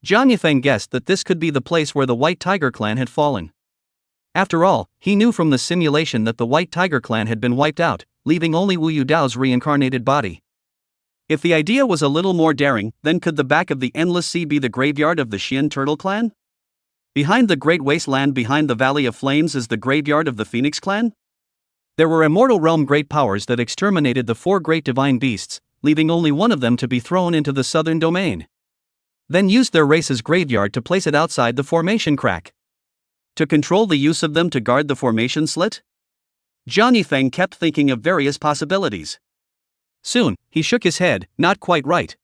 Jiang Yifeng guessed that this could be the place where the White Tiger clan had fallen. After all, he knew from the simulation that the White Tiger clan had been wiped out, leaving only Wu Yudao's reincarnated body. If the idea was a little more daring, then could the back of the Endless Sea be the graveyard of the Xian Turtle clan? Behind the Great Wasteland behind the Valley of Flames is the graveyard of the Phoenix clan? There were Immortal Realm great powers that exterminated the 4 great divine beasts, leaving only one of them to be thrown into the southern domain. Then used their race's graveyard to place it outside the formation crack. To control the use of them to guard the formation slit? Jiang Yifeng kept thinking of various possibilities. Soon, he shook his head, not quite right.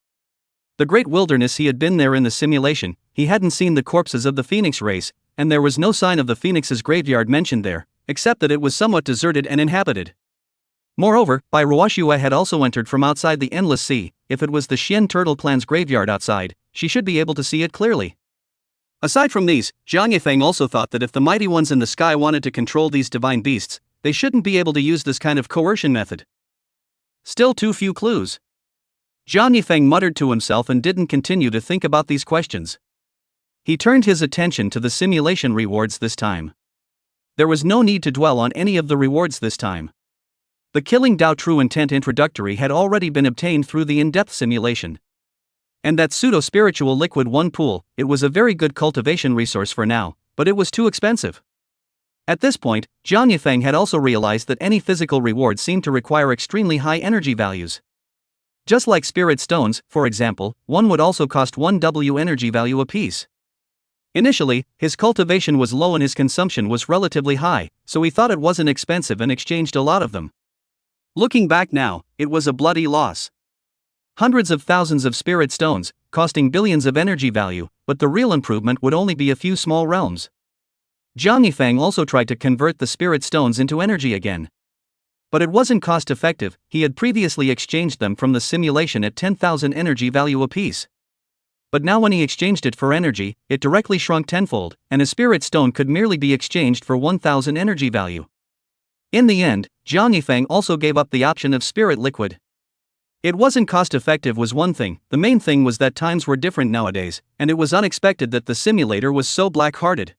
The great wilderness, he had been there in the simulation, he hadn't seen the corpses of the Phoenix race, and there was no sign of the Phoenix's graveyard mentioned there, except that it was somewhat deserted and inhabited. Moreover, Bai Ruoxue had also entered from outside the Endless Sea. If it was the Xian Turtle clan's graveyard outside, she should be able to see it clearly. Aside from these, Jiang Yifeng also thought that if the mighty ones in the sky wanted to control these divine beasts, they shouldn't be able to use this kind of coercion method. Still too few clues. Jiang Yifeng muttered to himself and didn't continue to think about these questions. He turned his attention to the simulation rewards this time. There was no need to dwell on any of the rewards this time. The Killing Dao True Intent introductory had already been obtained through the in-depth simulation. And that pseudo-spiritual liquid 1 pool, it was a very good cultivation resource for now, but it was too expensive. At this point, Jiang Yifeng had also realized that any physical reward seemed to require extremely high energy values. Just like spirit stones, for example, one would also cost 1 W energy value apiece. Initially, his cultivation was low and his consumption was relatively high, so he thought it wasn't expensive and exchanged a lot of them. Looking back now, it was a bloody loss. Hundreds of thousands of spirit stones, costing billions of energy value, but the real improvement would only be a few small realms. Jiang Yifeng also tried to convert the spirit stones into energy again. But it wasn't cost effective. He had previously exchanged them from the simulation at 10,000 energy value apiece. But now when he exchanged it for energy, it directly shrunk tenfold, and a spirit stone could merely be exchanged for 1,000 energy value. In the end, Jiang Yifeng also gave up the option of spirit liquid. It wasn't cost-effective was one thing, the main thing was that times were different nowadays, and it was unexpected that the simulator was so black-hearted.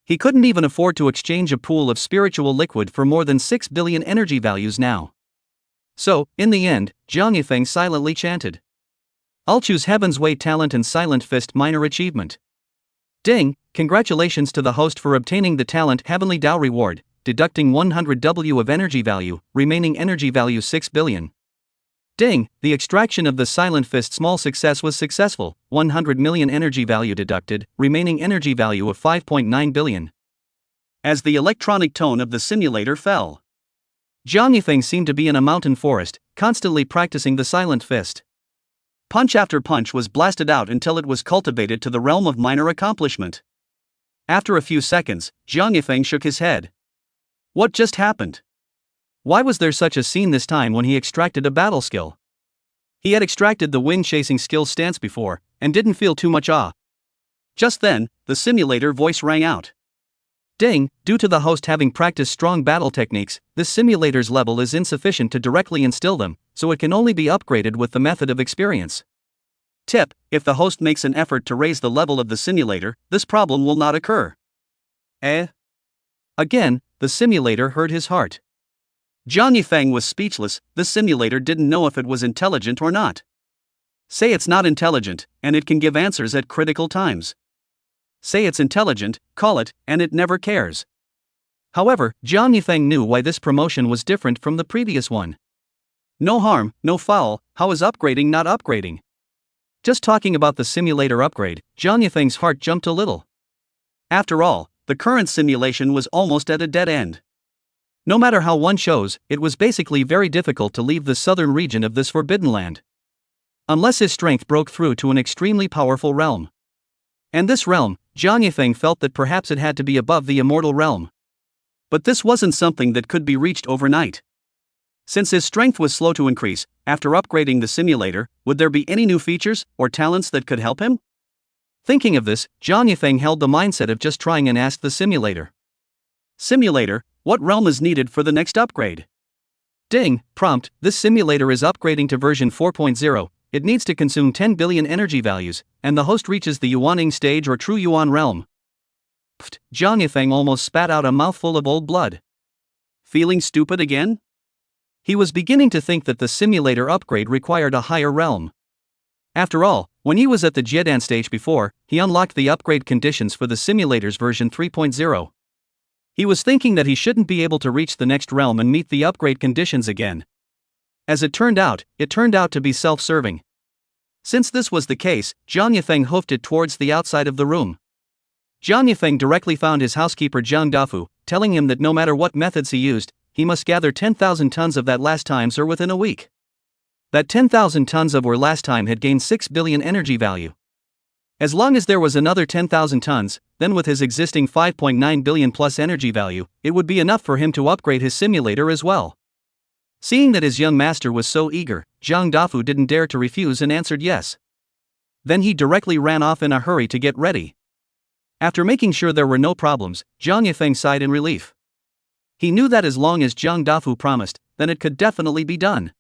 He couldn't even afford to exchange a pool of spiritual liquid for more than 6 billion energy values now. So, in the end, Jiang Yifeng silently chanted, "I'll choose Heaven's Way Talent and Silent Fist Minor Achievement." Ding, congratulations to the host for obtaining the Talent Heavenly Dao reward, deducting 100 W of energy value, remaining energy value 6 billion. Ding, the extraction of the Silent Fist small success was successful, 100 million energy value deducted, remaining energy value of 5.9 billion. As the electronic tone of the simulator fell, Jiang Yifeng seemed to be in a mountain forest, constantly practicing the Silent Fist. Punch after punch was blasted out until it was cultivated to the realm of minor accomplishment. After a few seconds, Jiang Yifeng shook his head. What just happened? Why was there such a scene this time when he extracted a battle skill? He had extracted the wind-chasing skill stance before, and didn't feel too much awe. Just then, the simulator voice rang out. Ding, due to the host having practiced strong battle techniques, this simulator's level is insufficient to directly instill them, so it can only be upgraded with the method of experience. Tip, if the host makes an effort to raise the level of the simulator, this problem will not occur. Again, the simulator heard his heart. Jiang Yifeng was speechless. The simulator didn't know if it was intelligent or not. Say it's not intelligent, and it can give answers at critical times. Say it's intelligent, call it, and it never cares. However, Jiang Yifeng knew why this promotion was different from the previous one. No harm, no foul. How is upgrading not upgrading? Just talking about the simulator upgrade, Jiang Yifeng's heart jumped a little. After all, the current simulation was almost at a dead end. No matter how one chose, it was basically very difficult to leave the southern region of this forbidden land. Unless his strength broke through to an extremely powerful realm. And this realm, Jiang Yifeng felt that perhaps it had to be above the immortal realm. But this wasn't something that could be reached overnight. Since his strength was slow to increase, after upgrading the simulator, would there be any new features or talents that could help him? Thinking of this, Jiang Yifeng held the mindset of just trying and asked the simulator. Simulator, what realm is needed for the next upgrade? Ding, prompt, this simulator is upgrading to version 4.0, it needs to consume 10 billion energy values, and the host reaches the Yuaning stage or true Yuan realm. Pfft, Jiang Yifeng almost spat out a mouthful of old blood. Feeling stupid again? He was beginning to think that the simulator upgrade required a higher realm. After all, when he was at the Jiedan stage before, he unlocked the upgrade conditions for the simulator's version 3.0. He was thinking that he shouldn't be able to reach the next realm and meet the upgrade conditions again. As it turned out to be self-serving. Since this was the case, Jiang Yifeng hoofed it towards the outside of the room. Jiang Yifeng directly found his housekeeper Jiang Dafu, telling him that no matter what methods he used, he must gather 10,000 tons of that last times or within a week. That 10,000 tons of ore last time had gained 6 billion energy value. As long as there was another 10,000 tons, then with his existing 5.9 billion plus energy value, it would be enough for him to upgrade his simulator as well. Seeing that his young master was so eager, Jiang Dafu didn't dare to refuse and answered yes. Then he directly ran off in a hurry to get ready. After making sure there were no problems, Jiang Yifeng sighed in relief. He knew that as long as Jiang Dafu promised, then it could definitely be done.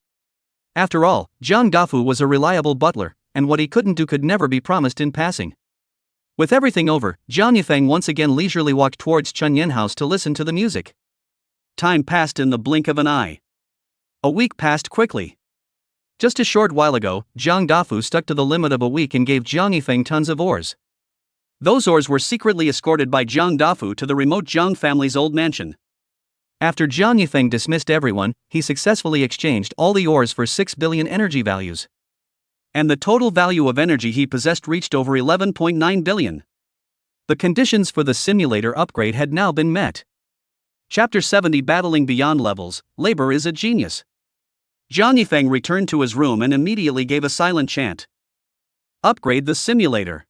After all, Jiang Dafu was a reliable butler, and what he couldn't do could never be promised in passing. With everything over, Jiang Yifeng once again leisurely walked towards Chunyan House to listen to the music. Time passed in the blink of an eye. A week passed quickly. Just a short while ago, Jiang Dafu stuck to the limit of a week and gave Jiang Yifeng tons of ores. Those ores were secretly escorted by Jiang Dafu to the remote Jiang family's old mansion. After Jiang Yifeng dismissed everyone, he successfully exchanged all the ores for 6 billion energy values. And the total value of energy he possessed reached over 11.9 billion. The conditions for the simulator upgrade had now been met. Chapter 70 Battling Beyond Levels, Labor is a Genius. Jiang Yifeng returned to his room and immediately gave a silent chant. Upgrade the simulator.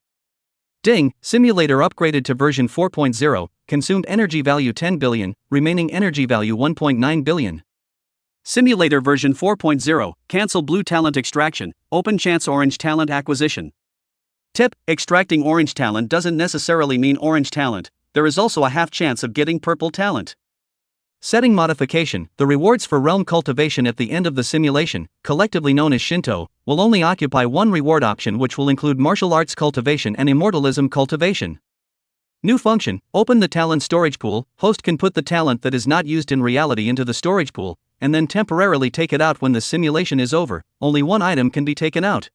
Ding, simulator upgraded to version 4.0, consumed energy value 10 billion, remaining energy value 1.9 billion. Simulator version 4.0, cancel blue talent extraction, open chance orange talent acquisition. Tip, extracting orange talent doesn't necessarily mean orange talent, there is also a half chance of getting purple talent. Setting modification, the rewards for realm cultivation at the end of the simulation, collectively known as Shinto, will only occupy one reward option which will include martial arts cultivation and immortalism cultivation. New function, open the talent storage pool, host can put the talent that is not used in reality into the storage pool, and then temporarily take it out when the simulation is over, only one item can be taken out.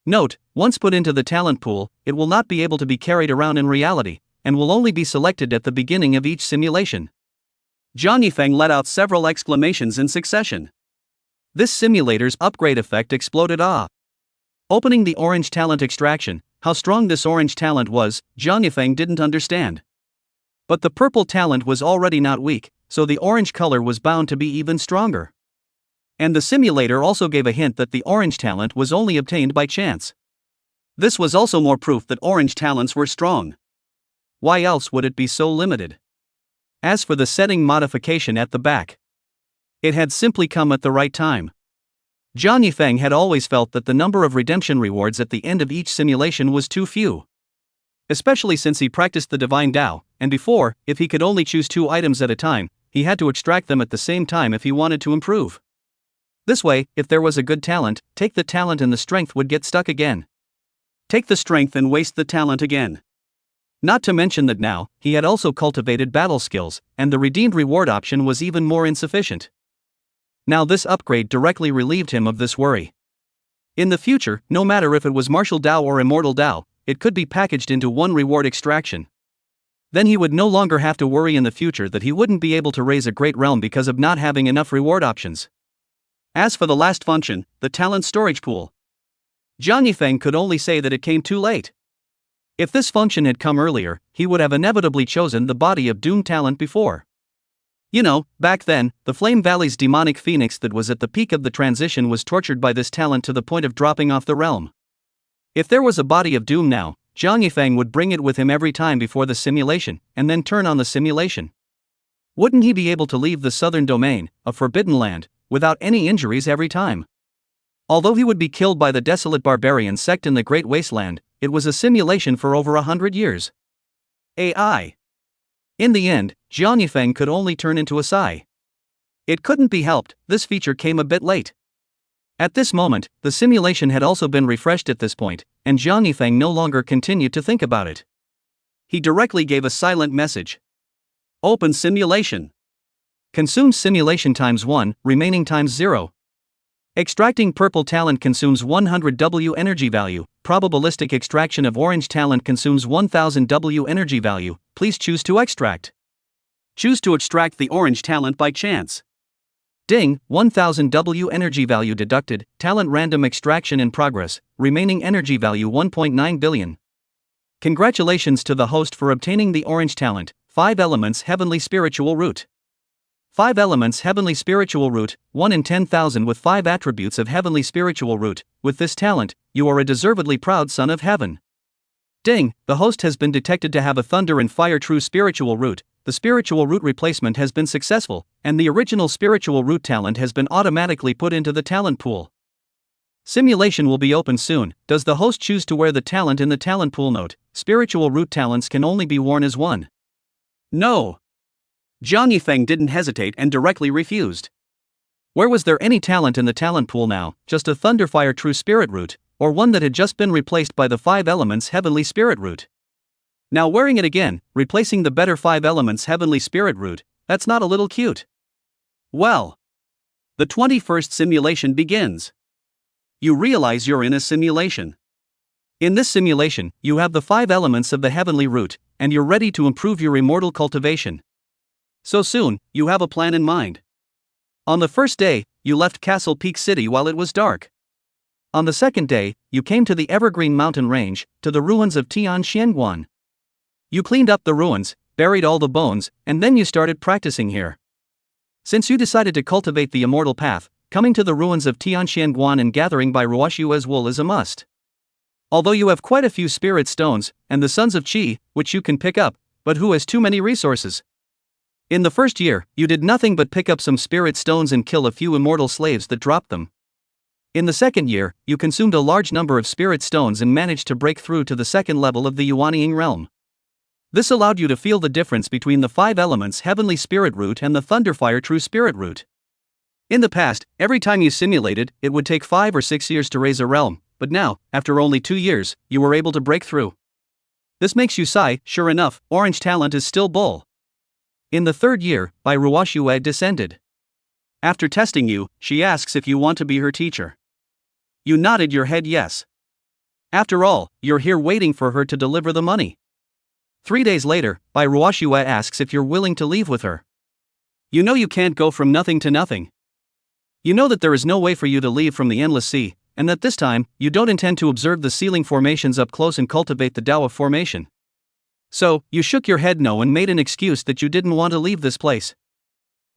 Note, once put into the talent pool, it will not be able to be carried around in reality, and will only be selected at the beginning of each simulation. Jiang Yifeng let out several exclamations in succession. This simulator's upgrade effect exploded. Opening the orange talent extraction, how strong this orange talent was, Jiang Yifeng didn't understand. But the purple talent was already not weak, so the orange color was bound to be even stronger. And the simulator also gave a hint that the orange talent was only obtained by chance. This was also more proof that orange talents were strong. Why else would it be so limited? As for the setting modification at the back, it had simply come at the right time. Jiang Yifeng had always felt that the number of redemption rewards at the end of each simulation was too few. Especially since he practiced the Divine Tao, and before, if he could only choose 2 items at a time, he had to extract them at the same time if he wanted to improve. This way, if there was a good talent, take the talent and the strength would get stuck again. Take the strength and waste the talent again. Not to mention that now, he had also cultivated battle skills, and the redeemed reward option was even more insufficient. Now this upgrade directly relieved him of this worry. In the future, no matter if it was martial Dao or immortal Dao, it could be packaged into one reward extraction. Then he would no longer have to worry in the future that he wouldn't be able to raise a great realm because of not having enough reward options. As for the last function, the talent storage pool, Jiang Yifeng could only say that it came too late. If this function had come earlier, he would have inevitably chosen the body of doomed talent before. You know, back then, the Flame Valley's demonic phoenix that was at the peak of the transition was tortured by this talent to the point of dropping off the realm. If there was a body of doom now, Jiang Yifeng would bring it with him every time before the simulation, and then turn on the simulation. Wouldn't he be able to leave the southern domain, a forbidden land, without any injuries every time? Although he would be killed by the desolate barbarian sect in the Great Wasteland, it was a simulation for over 100 years. AI. In the end, Jiang Yifeng could only turn into a Sai. It couldn't be helped, this feature came a bit late. At this moment, the simulation had also been refreshed at this point, and Jiang Yifeng no longer continued to think about it. He directly gave a silent message. Open simulation. Consumes simulation times 1, remaining times 0. Extracting purple talent consumes 100 W energy value. Probabilistic extraction of orange talent consumes 1000 W energy value. Please choose to extract. Choose to extract the orange talent by chance. Ding, 1000 W energy value deducted. Talent random extraction in progress. Remaining energy value 1.9 billion. Congratulations to the host for obtaining the orange talent. 5 elements heavenly spiritual root. 5 elements heavenly spiritual root, 1 in 10,000 with 5 attributes of heavenly spiritual root. With this talent, you are a deservedly proud son of heaven. Ding, the host has been detected to have a thunder and fire true spiritual root. The spiritual root replacement has been successful, and the original spiritual root talent has been automatically put into the talent pool. Simulation will be open soon. Does the host choose to wear the talent in the talent pool? Note, spiritual root talents can only be worn as one. No. Jiang Yifeng didn't hesitate and directly refused. Where was there any talent in the talent pool now? Just a Thunderfire True Spirit root, or one that had just been replaced by the 5 elements Heavenly Spirit root? Now wearing it again, replacing the better 5 elements Heavenly Spirit root, that's not a little cute. Well, the 21st simulation begins. You realize you're in a simulation. In this simulation, you have the 5 elements of the heavenly root, and you're ready to improve your immortal cultivation. So soon, you have a plan in mind. On the first day, you left Castle Peak City while it was dark. On the second day, you came to the Evergreen Mountain Range, to the ruins of Tian Xianguan. You cleaned up the ruins, buried all the bones, and then you started practicing here. Since you decided to cultivate the immortal path, coming to the ruins of Tian Xianguan and gathering by Ruoshua's wool is a must. Although you have quite a few spirit stones, and the Sons of Qi, which you can pick up, but who has too many resources? In the first year, you did nothing but pick up some spirit stones and kill a few immortal slaves that dropped them. In the second year, you consumed a large number of spirit stones and managed to break through to the second level of the Yuanying realm. This allowed you to feel the difference between the 5 elements Heavenly Spirit root and the Thunderfire True Spirit root. In the past, every time you simulated, it would take 5 or 6 years to raise a realm, but now, after only 2 years, you were able to break through. This makes you sigh. Sure enough, orange talent is still bull. In the third year, Bai Ruoshue descended. After testing you, she asks if you want to be her teacher. You nodded your head yes. After all, you're here waiting for her to deliver the money. 3 days later, Bai Ruoshue asks if you're willing to leave with her. You know you can't go from nothing to nothing. You know that there is no way for you to leave from the endless sea, and that this time, you don't intend to observe the ceiling formations up close and cultivate the Tao of formation. So, you shook your head no and made an excuse that you didn't want to leave this place.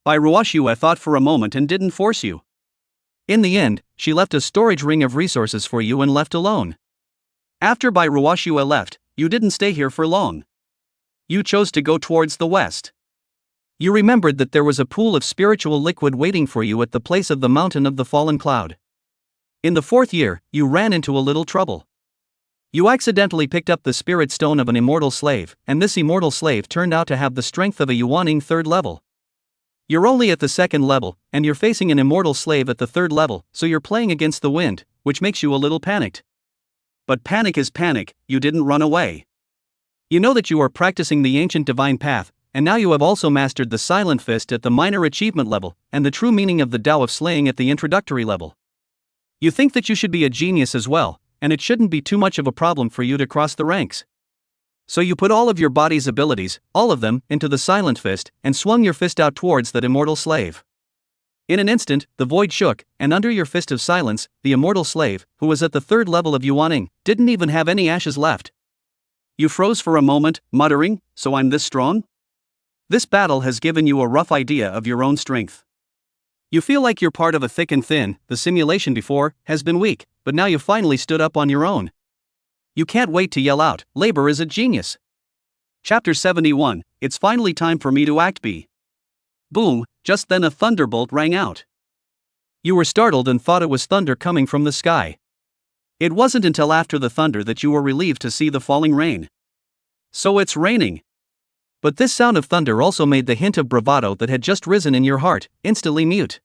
Bai Ruoshue thought for a moment and didn't force you. In the end, she left a storage ring of resources for you and left alone. After Bai Ruoshue left, you didn't stay here for long. You chose to go towards the west. You remembered that there was a pool of spiritual liquid waiting for you at the place of the mountain of the fallen cloud. In the 4th year, you ran into a little trouble. You accidentally picked up the spirit stone of an immortal slave, and this immortal slave turned out to have the strength of a Yuanying 3rd level. You're only at the 2nd level, and you're facing an immortal slave at the 3rd level, so you're playing against the wind, which makes you a little panicked. But panic is panic, you didn't run away. You know that you are practicing the ancient divine path, and now you have also mastered the silent fist at the minor achievement level, and the true meaning of the Tao of slaying at the introductory level. You think that you should be a genius as well, and it shouldn't be too much of a problem for you to cross the ranks. So you put all of your body's abilities, all of them, into the silent fist, and swung your fist out towards that immortal slave. In an instant, the void shook, and under your fist of silence, the immortal slave, who was at the third level of Yuaning, didn't even have any ashes left. You froze for a moment, muttering, "So I'm this strong?" This battle has given you a rough idea of your own strength. You feel like you're part of a thick and thin. The simulation before has been weak, but now you finally stood up on your own. You can't wait to yell out, "Labor is a genius." Chapter 71, It's finally time for me to act. B. Boom, just then a thunderbolt rang out. You were startled and thought it was thunder coming from the sky. It wasn't until after the thunder that you were relieved to see the falling rain. So it's raining. But this sound of thunder also made the hint of bravado that had just risen in your heart instantly mute.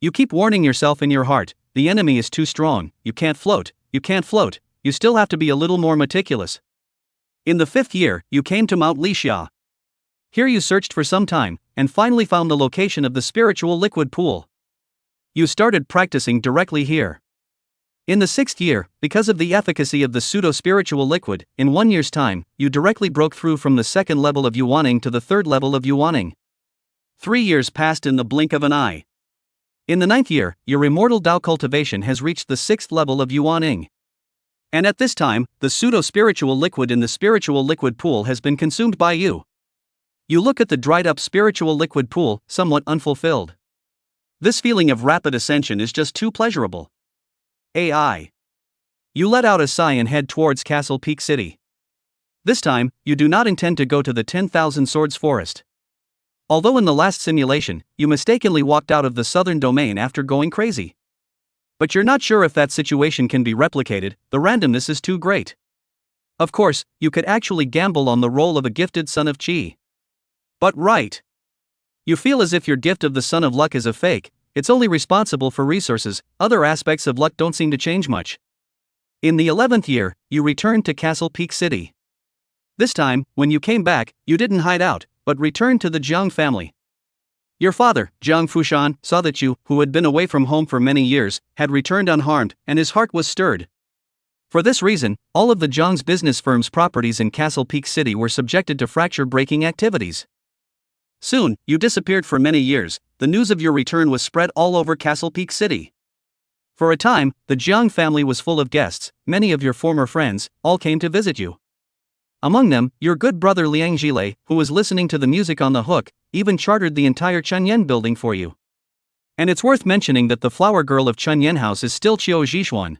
You keep warning yourself in your heart, the enemy is too strong, you can't float, you still have to be a little more meticulous. In the 5th year, you came to Mount Lixia. Here you searched for some time, and finally found the location of the spiritual liquid pool. You started practicing directly here. In the 6th year, because of the efficacy of the pseudo-spiritual liquid, in 1 year's time, you directly broke through from the 2nd level of Yuaning to the 3rd level of Yuaning. 3 years passed in the blink of an eye. In the 9th year, your immortal Tao cultivation has reached the 6th level of Yuaning. And at this time, the pseudo-spiritual liquid in the spiritual liquid pool has been consumed by you. You look at the dried-up spiritual liquid pool, somewhat unfulfilled. This feeling of rapid ascension is just too pleasurable. AI. You let out a sigh and head towards Castle Peak City. This time, you do not intend to go to the 10,000 Swords Forest. Although in the last simulation, you mistakenly walked out of the southern domain after going crazy. But you're not sure if that situation can be replicated, the randomness is too great. Of course, you could actually gamble on the role of a gifted son of Qi. But right. You feel as if your gift of the son of luck is a fake. It's only responsible for resources, other aspects of luck don't seem to change much. In the 11th year, you returned to Castle Peak City. This time, when you came back, you didn't hide out, but returned to the Jiang family. Your father, Jiang Fushan, saw that you, who had been away from home for many years, had returned unharmed, and his heart was stirred. For this reason, all of the Jiang's business firm's properties in Castle Peak City were subjected to fracture-breaking activities. Soon, you disappeared for many years. The news of your return was spread all over Castle Peak City. For a time, the Jiang family was full of guests. Many of your former friends all came to visit you. Among them, your good brother Liang Zhile, who was listening to the music on the hook, even chartered the entire Chunyan building for you. And it's worth mentioning that the flower girl of Chunyan House is still Qiu Zhishuan.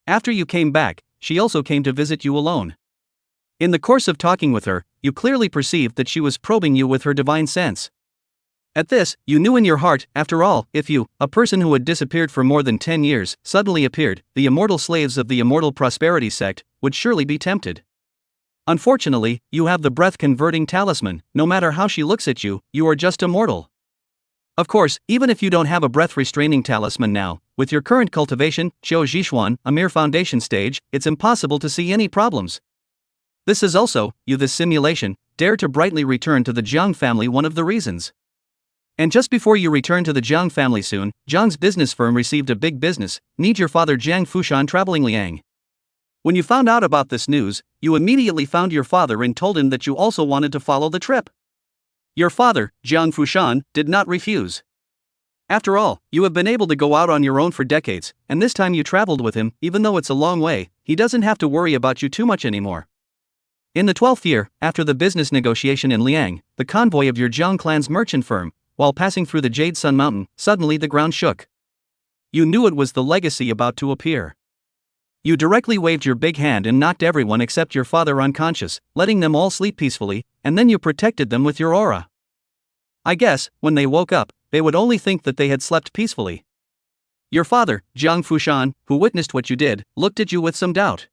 After you came back, she also came to visit you alone. In the course of talking with her, you clearly perceived that she was probing you with her divine sense. At this, you knew in your heart, after all, if you, a person who had disappeared for more than 10 years, suddenly appeared, the immortal slaves of the immortal prosperity sect would surely be tempted. Unfortunately, you have the breath-converting talisman. No matter how she looks at you, you are just immortal. Of course, even if you don't have a breath-restraining talisman now, with your current cultivation, Qiu Zhishuan, a mere foundation stage, it's impossible to see any problems. This is also, this simulation, dare to brightly return to the Jiang family one of the reasons. And just before you return to the Jiang family soon, Jiang's business firm received a big business, need your father Jiang Fushan traveling Liang. When you found out about this news, you immediately found your father and told him that you also wanted to follow the trip. Your father, Jiang Fushan, did not refuse. After all, you have been able to go out on your own for decades, and this time you traveled with him, even though it's a long way, he doesn't have to worry about you too much anymore. In the 12th year, after the business negotiation in Liang, the convoy of your Jiang clan's merchant firm, while passing through the Jade Sun Mountain, suddenly the ground shook. You knew it was the legacy about to appear. You directly waved your big hand and knocked everyone except your father unconscious, letting them all sleep peacefully, and then you protected them with your aura. I guess, when they woke up, they would only think that they had slept peacefully. Your father, Jiang Fushan, who witnessed what you did, looked at you with some doubt.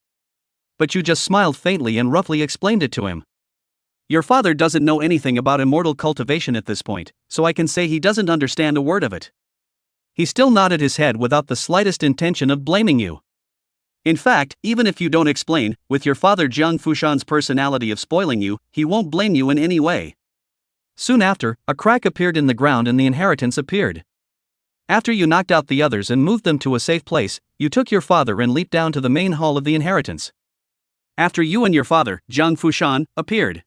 But you just smiled faintly and roughly explained it to him. Your father doesn't know anything about immortal cultivation at this point, so I can say he doesn't understand a word of it. He still nodded his head without the slightest intention of blaming you. In fact, even if you don't explain, with your father Jiang Fushan's personality of spoiling you, he won't blame you in any way. Soon after, a crack appeared in the ground and the inheritance appeared. After you knocked out the others and moved them to a safe place, you took your father and leaped down to the main hall of the inheritance. After you and your father, Jiang Fushan, appeared.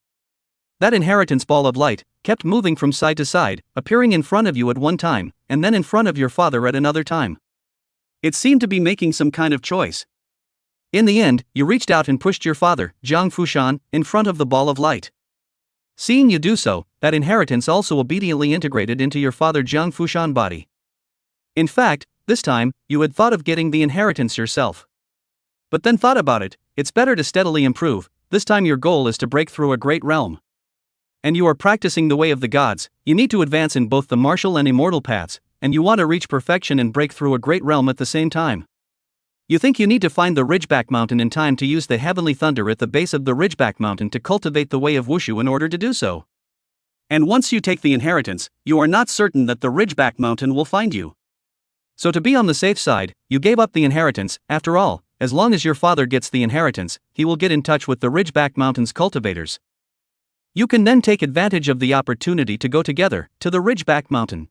That inheritance ball of light kept moving from side to side, appearing in front of you at one time, and then in front of your father at another time. It seemed to be making some kind of choice. In the end, you reached out and pushed your father, Jiang Fushan, in front of the ball of light. Seeing you do so, that inheritance also obediently integrated into your father Jiang Fushan body. In fact, this time, you had thought of getting the inheritance yourself. But then thought about it, it's better to steadily improve. This time your goal is to break through a great realm. And you are practicing the way of the gods. You need to advance in both the martial and immortal paths, and you want to reach perfection and break through a great realm at the same time. You think you need to find the Ridgeback Mountain in time to use the heavenly thunder at the base of the Ridgeback Mountain to cultivate the way of Wushu in order to do so. And once you take the inheritance, you are not certain that the Ridgeback Mountain will find you. So to be on the safe side, you gave up the inheritance. After all, as long as your father gets the inheritance, he will get in touch with the Ridgeback Mountain's cultivators. You can then take advantage of the opportunity to go together to the Ridgeback Mountain.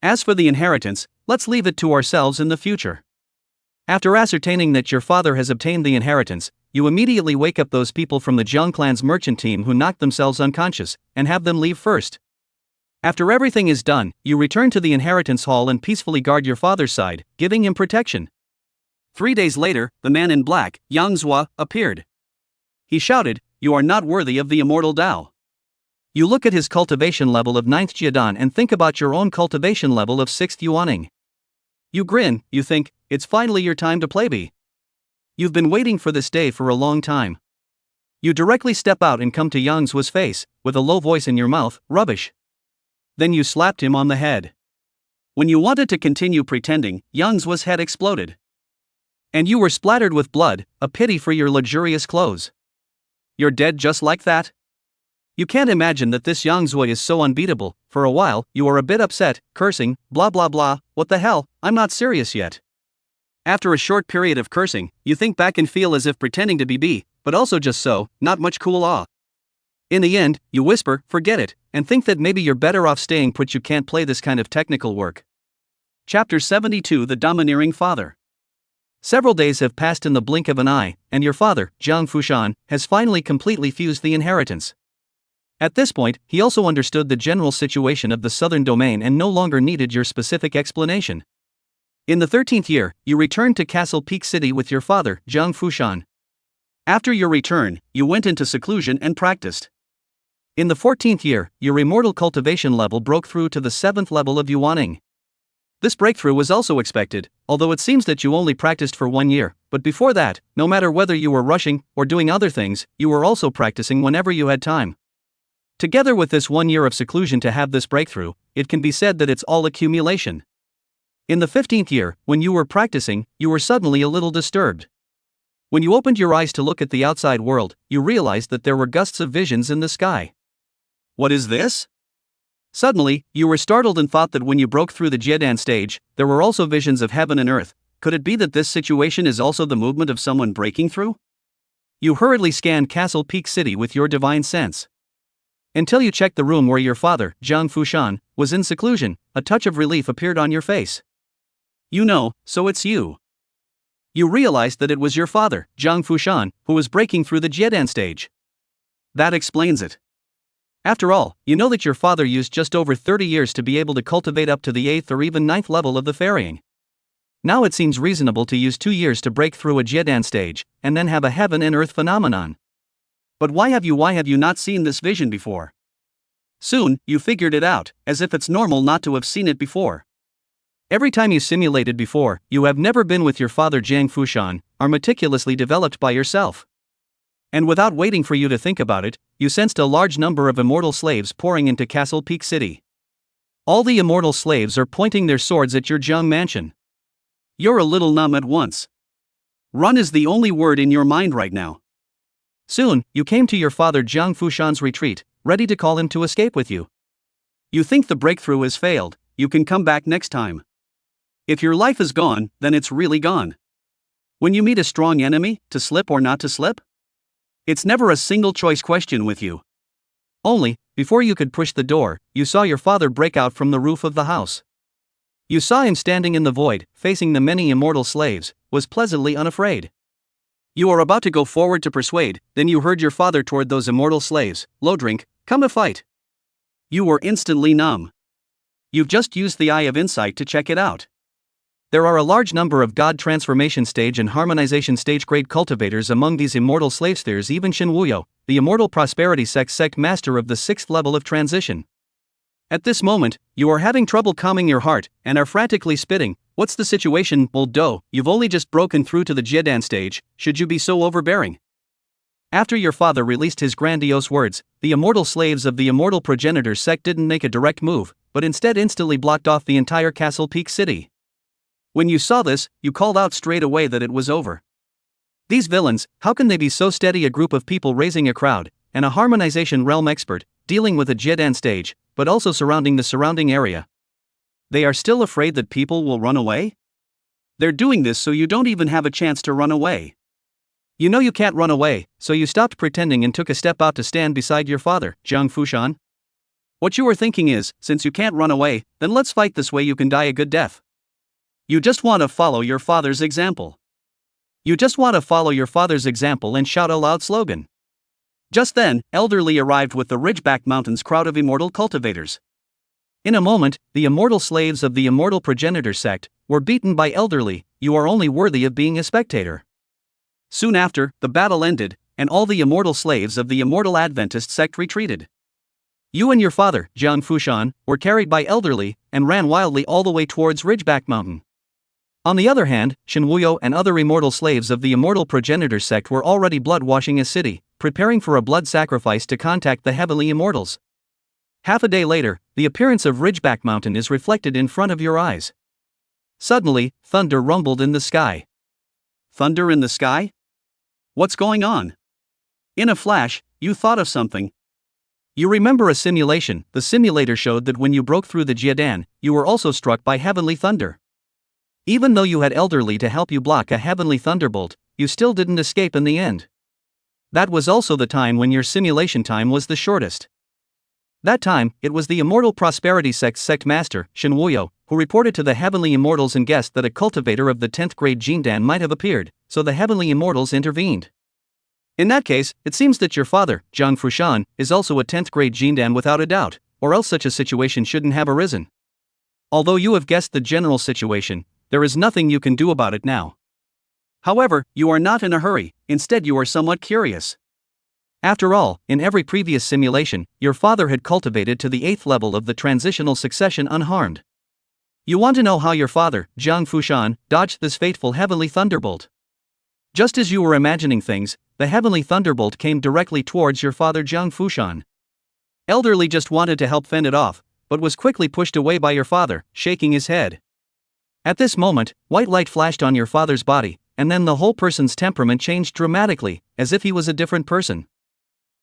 As for the inheritance, let's leave it to ourselves in the future. After ascertaining that your father has obtained the inheritance, you immediately wake up those people from the Jiang clan's merchant team who knocked themselves unconscious, and have them leave first. After everything is done, you return to the inheritance hall and peacefully guard your father's side, giving him protection. 3 days later, the man in black, Yang Zhua, appeared. He shouted, "You are not worthy of the immortal Tao." You look at his cultivation level of 9th Jiadan and think about your own cultivation level of 6th Yuaning. You grin, you think, it's finally your time to playboy. You've been waiting for this day for a long time. You directly step out and come to Yang Zhua's face, with a low voice in your mouth, "Rubbish." Then you slapped him on the head. When you wanted to continue pretending, Yang Zhua's head exploded. And you were splattered with blood, a pity for your luxurious clothes. You're dead just like that? You can't imagine that this Yang Zhua is so unbeatable. For a while, you are a bit upset, cursing, blah blah blah, what the hell, I'm not serious yet. After a short period of cursing, you think back and feel as if pretending to be, but also just so, not much cool awe. In the end, you whisper, forget it, and think that maybe you're better off staying put. You can't play this kind of technical work. Chapter 72: The Domineering Father. Several days have passed in the blink of an eye, and your father, Jiang Fushan, has finally completely fused the inheritance. At this point, he also understood the general situation of the southern domain and no longer needed your specific explanation. In the 13th year, you returned to Castle Peak City with your father, Jiang Fushan. After your return, you went into seclusion and practiced. In the 14th year, your immortal cultivation level broke through to the 7th level of Yuaning. This breakthrough was also expected, although it seems that you only practiced for 1 year, but before that, no matter whether you were rushing or doing other things, you were also practicing whenever you had time. Together with this 1 year of seclusion to have this breakthrough, it can be said that it's all accumulation. In the 15th year, when you were practicing, you were suddenly a little disturbed. When you opened your eyes to look at the outside world, you realized that there were gusts of visions in the sky. What is this? Suddenly, you were startled and thought that when you broke through the Jiedan stage, there were also visions of heaven and earth. Could it be that this situation is also the movement of someone breaking through? You hurriedly scanned Castle Peak City with your divine sense. Until you checked the room where your father, Jiang Fushan, was in seclusion, a touch of relief appeared on your face. You know, so it's you. You realized that it was your father, Jiang Fushan, who was breaking through the Jiedan stage. That explains it. After all, you know that your father used just over 30 years to be able to cultivate up to the 8th or even 9th level of the ferrying. Now it seems reasonable to use 2 years to break through a Jiedan stage, and then have a heaven and earth phenomenon. But why have you not seen this vision before? Soon, you figured it out, as if it's normal not to have seen it before. Every time you simulated before, you have never been with your father Jiang Fushan, are meticulously developed by yourself. And without waiting for you to think about it, you sensed a large number of immortal slaves pouring into Castle Peak City. All the immortal slaves are pointing their swords at your Jiang mansion. You're a little numb at once. Run is the only word in your mind right now. Soon, you came to your father Jiang Fushan's retreat, ready to call him to escape with you. You think the breakthrough has failed, you can come back next time. If your life is gone, then it's really gone. When you meet a strong enemy, to slip or not to slip? It's never a single choice question with you. Only, before you could push the door, you saw your father break out from the roof of the house. You saw him standing in the void, facing the many immortal slaves, was pleasantly unafraid. You are about to go forward to persuade, then you heard your father toward those immortal slaves, "Low drink, come to fight." You were instantly numb. You've just used the eye of insight to check it out. There are a large number of God transformation stage and harmonization stage grade cultivators among these immortal slave spheres, even Shinwuyo, the immortal prosperity sect master of the 6th level of transition. At this moment, you are having trouble calming your heart, and are frantically spitting. What's the situation, old doe? You've only just broken through to the Jiedan stage, should you be so overbearing? After your father released his grandiose words, the immortal slaves of the immortal progenitor sect didn't make a direct move, but instead instantly blocked off the entire Castle Peak city. When you saw this, you called out straight away that it was over. These villains, how can they be so steady? A group of people raising a crowd, and a harmonization realm expert, dealing with a Jiedan stage, but also surrounding the surrounding area. They are still afraid that people will run away? They're doing this so you don't even have a chance to run away. You know you can't run away, so you stopped pretending and took a step out to stand beside your father, Jiang Fushan. What you are thinking is, since you can't run away, then let's fight this way you can die a good death. You just want to follow your father's example. You just want to follow your father's example and shout a loud slogan. Just then, Elderly arrived with the Ridgeback Mountains crowd of immortal cultivators. In a moment, the immortal slaves of the immortal progenitor sect were beaten by Elderly. You are only worthy of being a spectator. Soon after, the battle ended, and all the immortal slaves of the immortal Adventist sect retreated. You and your father, Jiang Fushan, were carried by Elderly and ran wildly all the way towards Ridgeback Mountain. On the other hand, Shinwuyo and other immortal slaves of the immortal progenitor sect were already blood-washing a city, preparing for a blood sacrifice to contact the heavenly immortals. Half a day later, the appearance of Ridgeback Mountain is reflected in front of your eyes. Suddenly, thunder rumbled in the sky. Thunder in the sky? What's going on? In a flash, you thought of something. You remember a simulation. The simulator showed that when you broke through the Jiedan, you were also struck by heavenly thunder. Even though you had Elderly to help you block a heavenly thunderbolt, you still didn't escape in the end. That was also the time when your simulation time was the shortest. That time, it was the immortal prosperity sect master, Shinwuyo, who reported to the heavenly immortals and guessed that a cultivator of the 10th grade Jindan might have appeared, so the heavenly immortals intervened. In that case, it seems that your father, Jiang Fushan, is also a 10th grade Jindan without a doubt, or else such a situation shouldn't have arisen. Although you have guessed the general situation, there is nothing you can do about it now. However, you are not in a hurry, instead you are somewhat curious. After all, in every previous simulation, your father had cultivated to the 8th level of the transitional succession unharmed. You want to know how your father, Jiang Fushan, dodged this fateful heavenly thunderbolt. Just as you were imagining things, the heavenly thunderbolt came directly towards your father Jiang Fushan. Elderly just wanted to help fend it off, but was quickly pushed away by your father, shaking his head. At this moment, white light flashed on your father's body, and then the whole person's temperament changed dramatically, as if he was a different person.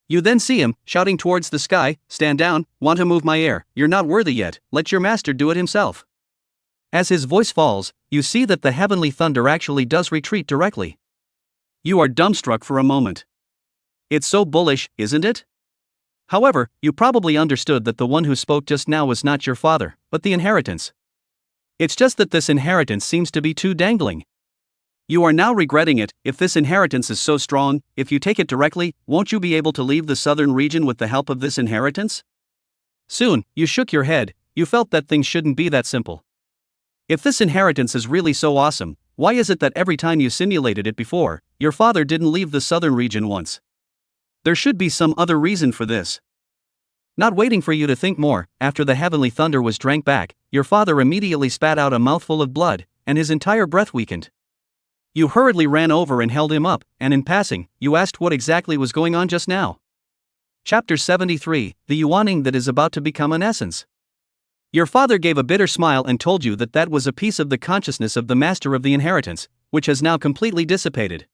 You then see him, shouting towards the sky, "Stand down, want to move my air, you're not worthy yet, let your master do it himself." As his voice falls, you see that the heavenly thunder actually does retreat directly. You are dumbstruck for a moment. It's so bullish, isn't it? However, you probably understood that the one who spoke just now was not your father, but the inheritance. It's just that this inheritance seems to be too dangling. You are now regretting it. If this inheritance is so strong, if you take it directly, won't you be able to leave the southern region with the help of this inheritance? Soon, you shook your head, you felt that things shouldn't be that simple. If this inheritance is really so awesome, why is it that every time you simulated it before, your father didn't leave the southern region once? There should be some other reason for this. Not waiting for you to think more, after the heavenly thunder was drank back, your father immediately spat out a mouthful of blood, and his entire breath weakened. You hurriedly ran over and held him up, and in passing, you asked what exactly was going on just now. Chapter 73, The Yuaning that is about to become an essence. Your father gave a bitter smile and told you that that was a piece of the consciousness of the master of the inheritance, which has now completely dissipated.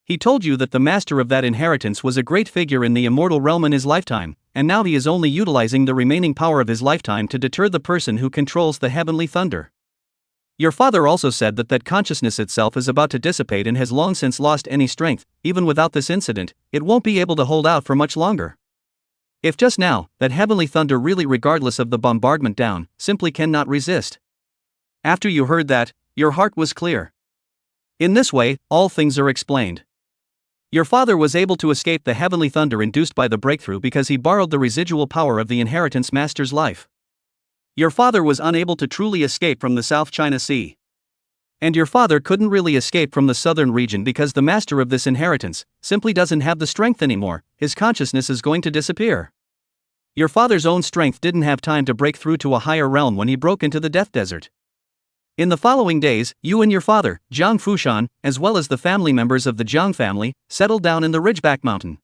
He told you that the master of that inheritance was a great figure in the immortal realm in his lifetime, and now he is only utilizing the remaining power of his lifetime to deter the person who controls the heavenly thunder. Your father also said that that consciousness itself is about to dissipate and has long since lost any strength. Even without this incident, it won't be able to hold out for much longer. If just now, that heavenly thunder really, regardless of the bombardment down, simply cannot resist. After you heard that, your heart was clear. In this way, all things are explained. Your father was able to escape the heavenly thunder induced by the breakthrough because he borrowed the residual power of the inheritance master's life. Your father was unable to truly escape from the South China Sea. And your father couldn't really escape from the southern region because the master of this inheritance simply doesn't have the strength anymore. His consciousness is going to disappear. Your father's own strength didn't have time to break through to a higher realm when he broke into the death desert. In the following days, you and your father, Jiang Fushan, as well as the family members of the Jiang family, settled down in the Ridgeback Mountain.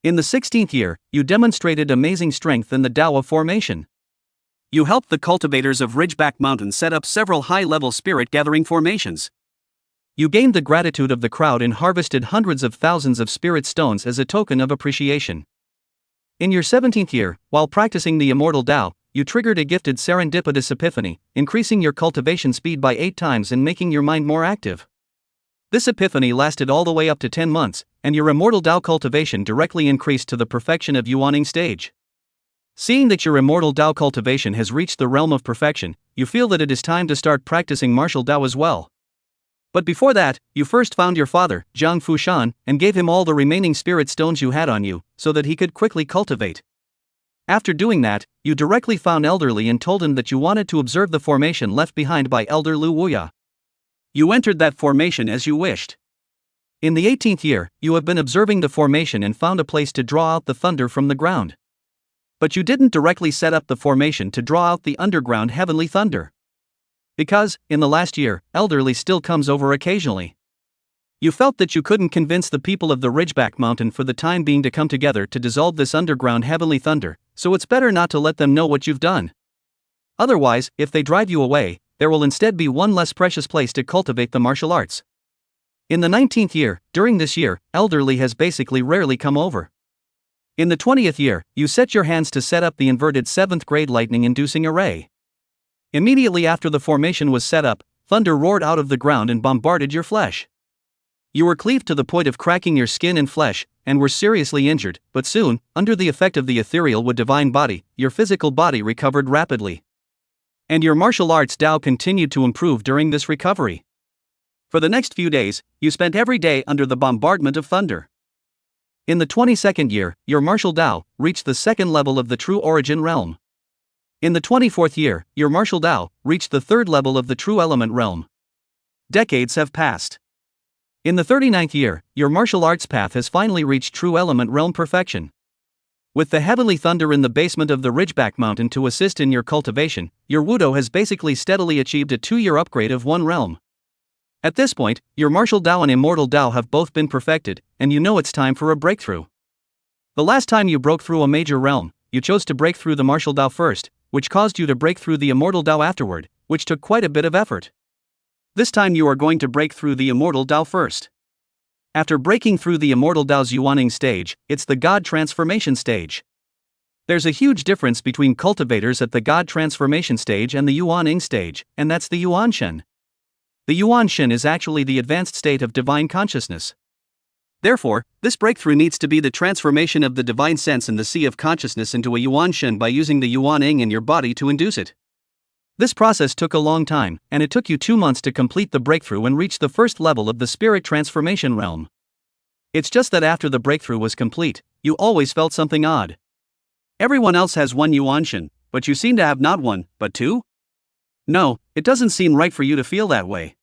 In the 16th year, you demonstrated amazing strength in the Tao of formation. You helped the cultivators of Ridgeback Mountain set up several high-level spirit-gathering formations. You gained the gratitude of the crowd and harvested hundreds of thousands of spirit stones as a token of appreciation. In your 17th year, while practicing the immortal Tao, you triggered a gifted serendipitous epiphany, increasing your cultivation speed by 8 times and making your mind more active. This epiphany lasted all the way up to 10 months, and your immortal Tao cultivation directly increased to the perfection of Yuaning stage. Seeing that your immortal Tao cultivation has reached the realm of perfection, you feel that it is time to start practicing martial Tao as well. But before that, you first found your father, Jiang Fushan, and gave him all the remaining spirit stones you had on you, so that he could quickly cultivate. After doing that, you directly found Elder Li and told him that you wanted to observe the formation left behind by Elder Lu Wuya. You entered that formation as you wished. In the 18th year, you have been observing the formation and found a place to draw out the thunder from the ground. But you didn't directly set up the formation to draw out the underground heavenly thunder. Because, in the last year, Elder Li still comes over occasionally. You felt that you couldn't convince the people of the Ridgeback Mountain for the time being to come together to dissolve this underground heavenly thunder, so it's better not to let them know what you've done. Otherwise, if they drive you away, there will instead be one less precious place to cultivate the martial arts. In the 19th year, during this year, Elder Li has basically rarely come over. In the 20th year, you set your hands to set up the inverted 7th grade lightning-inducing array. Immediately after the formation was set up, thunder roared out of the ground and bombarded your flesh. You were cleaved to the point of cracking your skin and flesh, and were seriously injured, but soon, under the effect of the ethereal with divine body, your physical body recovered rapidly. And your martial arts Tao continued to improve during this recovery. For the next few days, you spent every day under the bombardment of thunder. In the 22nd year, your martial Tao reached the 2nd level of the true origin realm. In the 24th year, your martial Tao reached the 3rd level of the true element realm. Decades have passed. In the 39th year, your martial arts path has finally reached true element realm perfection. With the heavenly thunder in the basement of the Ridgeback Mountain to assist in your cultivation, your Wudo has basically steadily achieved a 2-year upgrade of 1 realm. At this point, your martial Tao and immortal Tao have both been perfected, and you know it's time for a breakthrough. The last time you broke through a major realm, you chose to break through the martial Tao first, which caused you to break through the immortal Tao afterward, which took quite a bit of effort. This time you are going to break through the immortal Tao first. After breaking through the immortal Tao's Yuaning stage, it's the God transformation stage. There's a huge difference between cultivators at the God transformation stage and the Yuaning stage, and that's the Yuanshen. The Yuanshen is actually the advanced state of divine consciousness. Therefore, this breakthrough needs to be the transformation of the divine sense in the sea of consciousness into a Yuanshen by using the Yuaning in your body to induce it. This process took a long time, and it took you 2 months to complete the breakthrough and reach the 1st level of the spirit transformation realm. It's just that after the breakthrough was complete, you always felt something odd. Everyone else has 1 Yuanshen, but you seem to have not 1, but 2? No, it doesn't seem right for you to feel that way.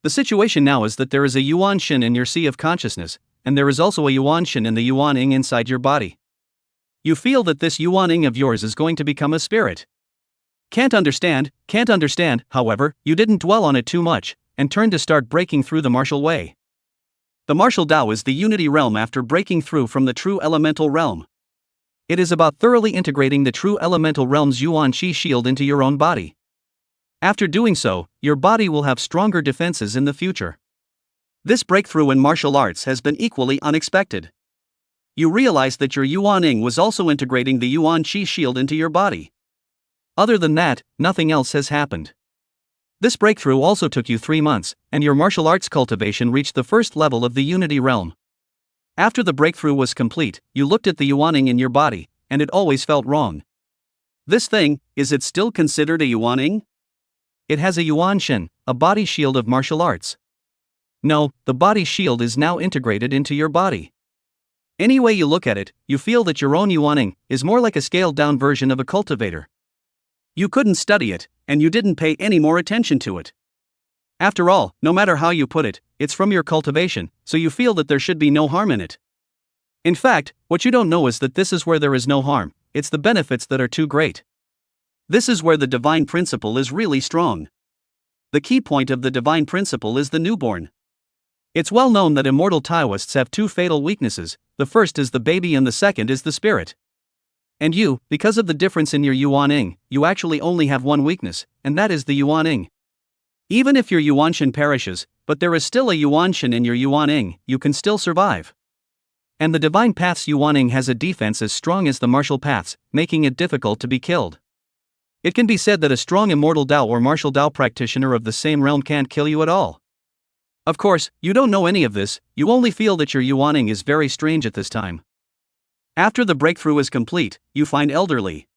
The situation now is that there is a Yuanshen in your sea of consciousness, and there is also a Yuanshen in the Yuaning inside your body. You feel that this Yuaning of yours is going to become a spirit. Can't understand, however, you didn't dwell on it too much, and turned to start breaking through the martial way. The martial Tao is the unity realm after breaking through from the true elemental realm. It is about thoroughly integrating the true elemental realm's Yuan Qi shield into your own body. After doing so, your body will have stronger defenses in the future. This breakthrough in martial arts has been equally unexpected. You realize that your Yuaning was also integrating the Yuan Qi shield into your body. Other than that, nothing else has happened. This breakthrough also took you 3 months, and your martial arts cultivation reached the 1st level of the unity realm. After the breakthrough was complete, you looked at the Yuaning in your body, and it always felt wrong. This thing, is it still considered a Yuaning? It has a yuan shen, a body shield of martial arts. No, the body shield is now integrated into your body. Any way you look at it, you feel that your own yuaning is more like a scaled-down version of a cultivator. You couldn't study it, and you didn't pay any more attention to it. After all, no matter how you put it, it's from your cultivation, so you feel that there should be no harm in it. In fact, what you don't know is that this is where there is no harm, it's the benefits that are too great. This is where the divine principle is really strong. The key point of the divine principle is the newborn. It's well known that immortal Taoists have two fatal weaknesses, the first is the baby and the second is the spirit. And you, because of the difference in your yuaning, you actually only have one weakness, and that is the yuaning. Even if your yuanshen perishes, but there is still a yuanshen in your yuaning, you can still survive. And the divine path's yuaning has a defense as strong as the martial path's, making it difficult to be killed. It can be said that a strong immortal Dao or martial Dao practitioner of the same realm can't kill you at all. Of course, you don't know any of this, you only feel that your yuaning is very strange at this time. After the breakthrough is complete, you find Elderly.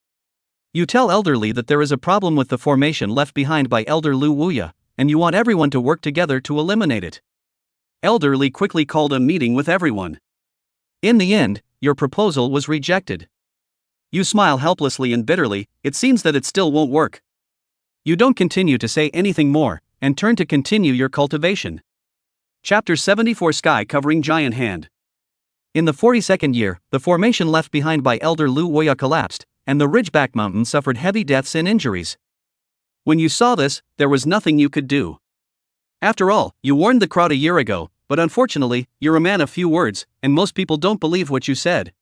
You tell Elderly that there is a problem with the formation left behind by Elder Lu Wuya, and you want everyone to work together to eliminate it. Elderly quickly called a meeting with everyone. In the end, your proposal was rejected. You smile helplessly and bitterly, it seems that it still won't work. You don't continue to say anything more, and turn to continue your cultivation. Chapter 74 Sky Covering Giant Hand. In the 42nd year, the formation left behind by Elder Lu Wuya collapsed, and the Ridgeback Mountain suffered heavy deaths and injuries. When you saw this, there was nothing you could do. After all, you warned the crowd a year ago, but unfortunately, you're a man of few words, and most people don't believe what you said.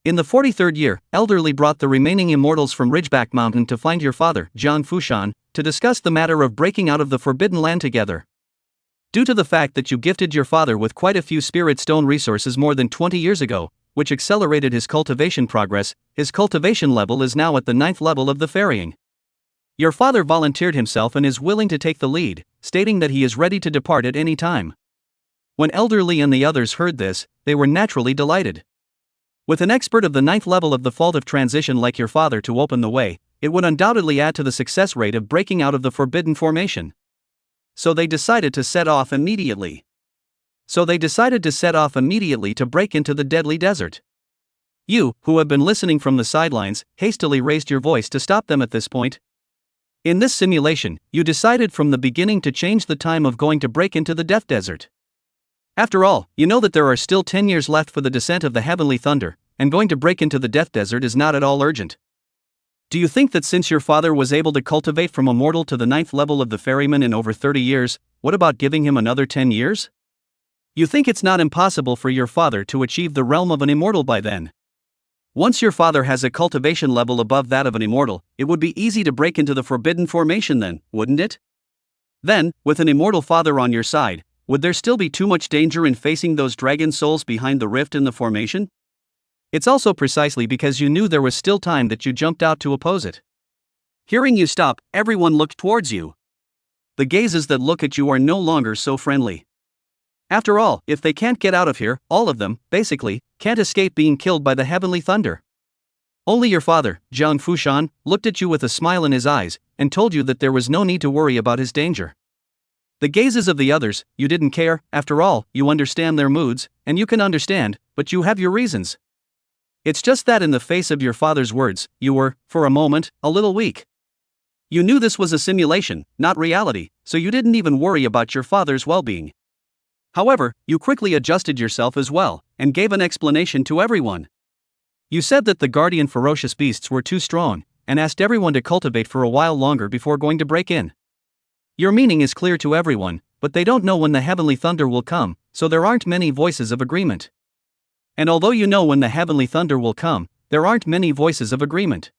In the 43rd year, Elderly brought the remaining immortals from Ridgeback Mountain to find your father, Jiang Fushan, to discuss the matter of breaking out of the Forbidden Land together. Due to the fact that you gifted your father with quite a few spirit stone resources more than 20 years ago, which accelerated his cultivation progress, his cultivation level is now at the 9th level of the ferrying. Your father volunteered himself and is willing to take the lead, stating that he is ready to depart at any time. When Elderly and the others heard this, they were naturally delighted. With an expert of the 9th level of the fault of transition like your father to open the way, it would undoubtedly add to the success rate of breaking out of the forbidden formation. So they decided to set off immediately. to break into the deadly desert. You, who have been listening from the sidelines, hastily raised your voice to stop them at this point. In this simulation, you decided from the beginning to change the time of going to break into the Death Desert. After all, you know that there are still 10 years left for the descent of the Heavenly Thunder, and going to break into the Death Desert is not at all urgent. Do you think that since your father was able to cultivate from immortal to the 9th level of the ferryman in over 30 years, what about giving him another 10 years? You think it's not impossible for your father to achieve the realm of an immortal by then? Once your father has a cultivation level above that of an immortal, it would be easy to break into the forbidden formation then, wouldn't it? Then, with an immortal father on your side, would there still be too much danger in facing those dragon souls behind the rift in the formation? It's also precisely because you knew there was still time that you jumped out to oppose it. Hearing you stop, everyone looked towards you. The gazes that look at you are no longer so friendly. After all, if they can't get out of here, all of them, basically, can't escape being killed by the Heavenly Thunder. Only your father, Jiang Fushan, looked at you with a smile in his eyes, and told you that there was no need to worry about his danger. The gazes of the others, you didn't care, after all, you understand their moods, and you can understand, but you have your reasons. It's just that in the face of your father's words, you were, for a moment, a little weak. You knew this was a simulation, not reality, so you didn't even worry about your father's well-being. However, you quickly adjusted yourself as well, and gave an explanation to everyone. You said that the guardian ferocious beasts were too strong, and asked everyone to cultivate for a while longer before going to break in. Your meaning is clear to everyone, but they don't know when the Heavenly Thunder will come, so there aren't many voices of agreement. And although you know when the Heavenly Thunder will come, there aren't many voices of agreement.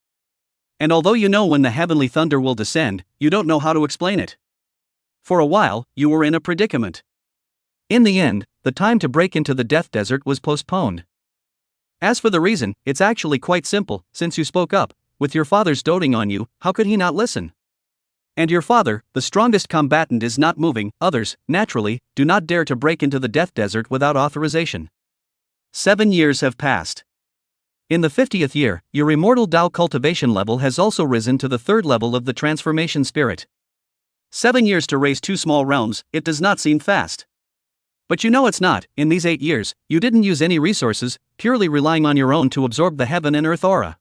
And although you know when the Heavenly Thunder will descend, you don't know how to explain it. For a while, you were in a predicament. In the end, the time to break into the Death Desert was postponed. As for the reason, it's actually quite simple, since you spoke up, with your father's doting on you, how could he not listen? And your father, the strongest combatant, is not moving, others, naturally, do not dare to break into the Death Desert without authorization. 7 years have passed. In the 50th year, your immortal Dao cultivation level has also risen to the 3rd level of the transformation spirit. 7 years to raise 2 small realms, it does not seem fast. But you know it's not. In these 8 years, you didn't use any resources, purely relying on your own to absorb the heaven and earth aura.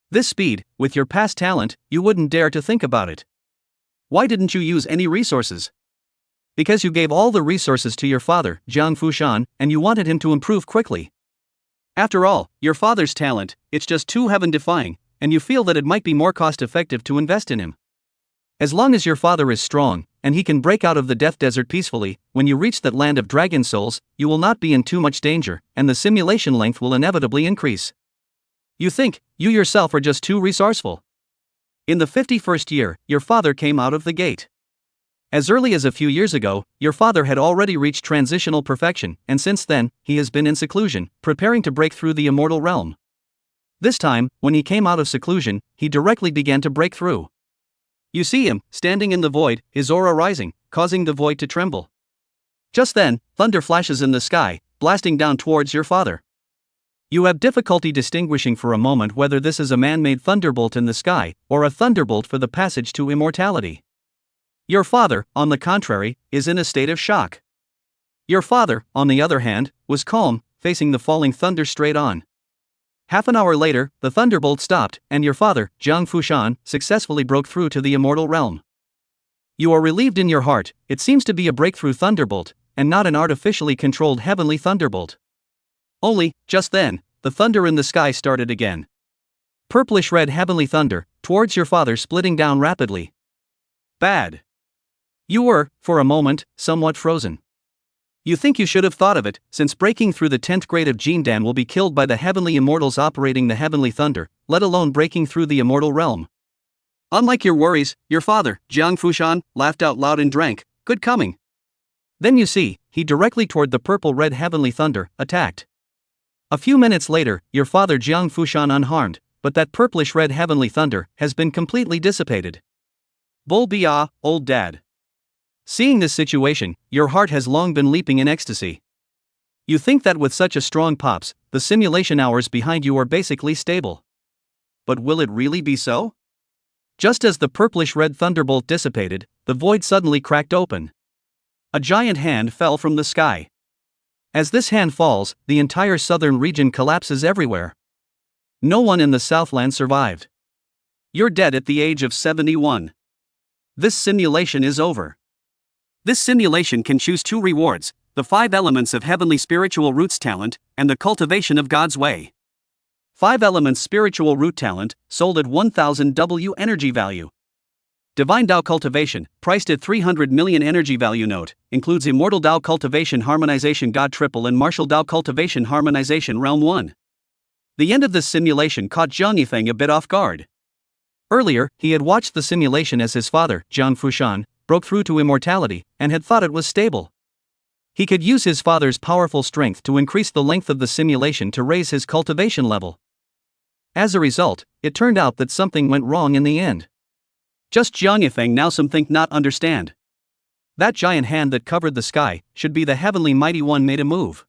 This speed, with your past talent, you wouldn't dare to think about it. Why didn't you use any resources? Because you gave all the resources to your father, Jiang Fushan, and you wanted him to improve quickly. After all, your father's talent, it's just too heaven-defying, and you feel that it might be more cost-effective to invest in him. As long as your father is strong, and he can break out of the death desert peacefully, when you reach that land of dragon souls, you will not be in too much danger, and the simulation length will inevitably increase. You think, you yourself are just too resourceful. In the 51st year, your father came out of the gate. As early as a few years ago, your father had already reached transitional perfection, and since then, he has been in seclusion, preparing to break through the immortal realm. This time, when he came out of seclusion, he directly began to break through. You see him, standing in the void, his aura rising, causing the void to tremble. Just then, thunder flashes in the sky, blasting down towards your father. You have difficulty distinguishing for a moment whether this is a man-made thunderbolt in the sky, or a thunderbolt for the passage to immortality. Your father, on the contrary, is in a state of shock. Your father, on the other hand, was calm, facing the falling thunder straight on. Half an hour later, the thunderbolt stopped, and your father, Jiang Fushan, successfully broke through to the immortal realm. You are relieved in your heart. It seems to be a breakthrough thunderbolt, and not an artificially controlled heavenly thunderbolt. Only, just then, the thunder in the sky started again. Purplish-red heavenly thunder, towards your father splitting down rapidly. Bad. You were, for a moment, somewhat frozen. You think you should have thought of it, since breaking through the 10th grade of Jindan will be killed by the heavenly immortals operating the heavenly thunder, let alone breaking through the immortal realm. Unlike your worries, your father, Jiang Fushan, laughed out loud and drank, "Good coming." Then you see, he directly toward the purple-red heavenly thunder, attacked. A few minutes later, your father Jiang Fushan unharmed, but that purplish-red heavenly thunder has been completely dissipated. Bull bia, old dad. Seeing this situation, your heart has long been leaping in ecstasy. You think that with such a strong pops, the simulation hours behind you are basically stable. But will it really be so? Just as the purplish-red thunderbolt dissipated, the void suddenly cracked open. A giant hand fell from the sky. As this hand falls, the entire southern region collapses everywhere. No one in the Southland survived. You're dead at the age of 71. This simulation is over. This simulation can choose 2 rewards, the 5 elements of heavenly spiritual roots talent, and the cultivation of God's way. 5 elements spiritual root talent, sold at 1000 W energy value. Divine Tao Cultivation, priced at 300 million energy value note, includes Immortal Tao Cultivation Harmonization God Triple and Martial Tao Cultivation Harmonization Realm 1. The end of this simulation caught Zhang Yifeng a bit off guard. Earlier, he had watched the simulation as his father, Jiang Fushan, broke through to immortality, and had thought it was stable. He could use his father's powerful strength to increase the length of the simulation to raise his cultivation level. As a result, it turned out that something went wrong in the end. Just Jiang Yifeng now some think not understand. That giant hand that covered the sky should be the heavenly mighty one made a move.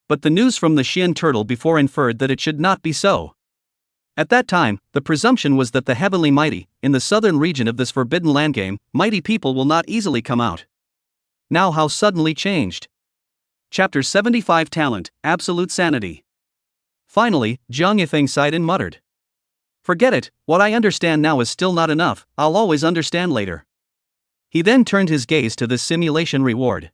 But the news from the Xian turtle before inferred that it should not be so. At that time, the presumption was that the heavenly mighty, in the southern region of this forbidden land game, mighty people will not easily come out. Now how suddenly changed. Chapter 75 Talent, Absolute Sanity. Finally, Jiang Yifeng sighed and muttered. Forget it, what I understand now is still not enough, I'll always understand later. He then turned his gaze to the simulation reward.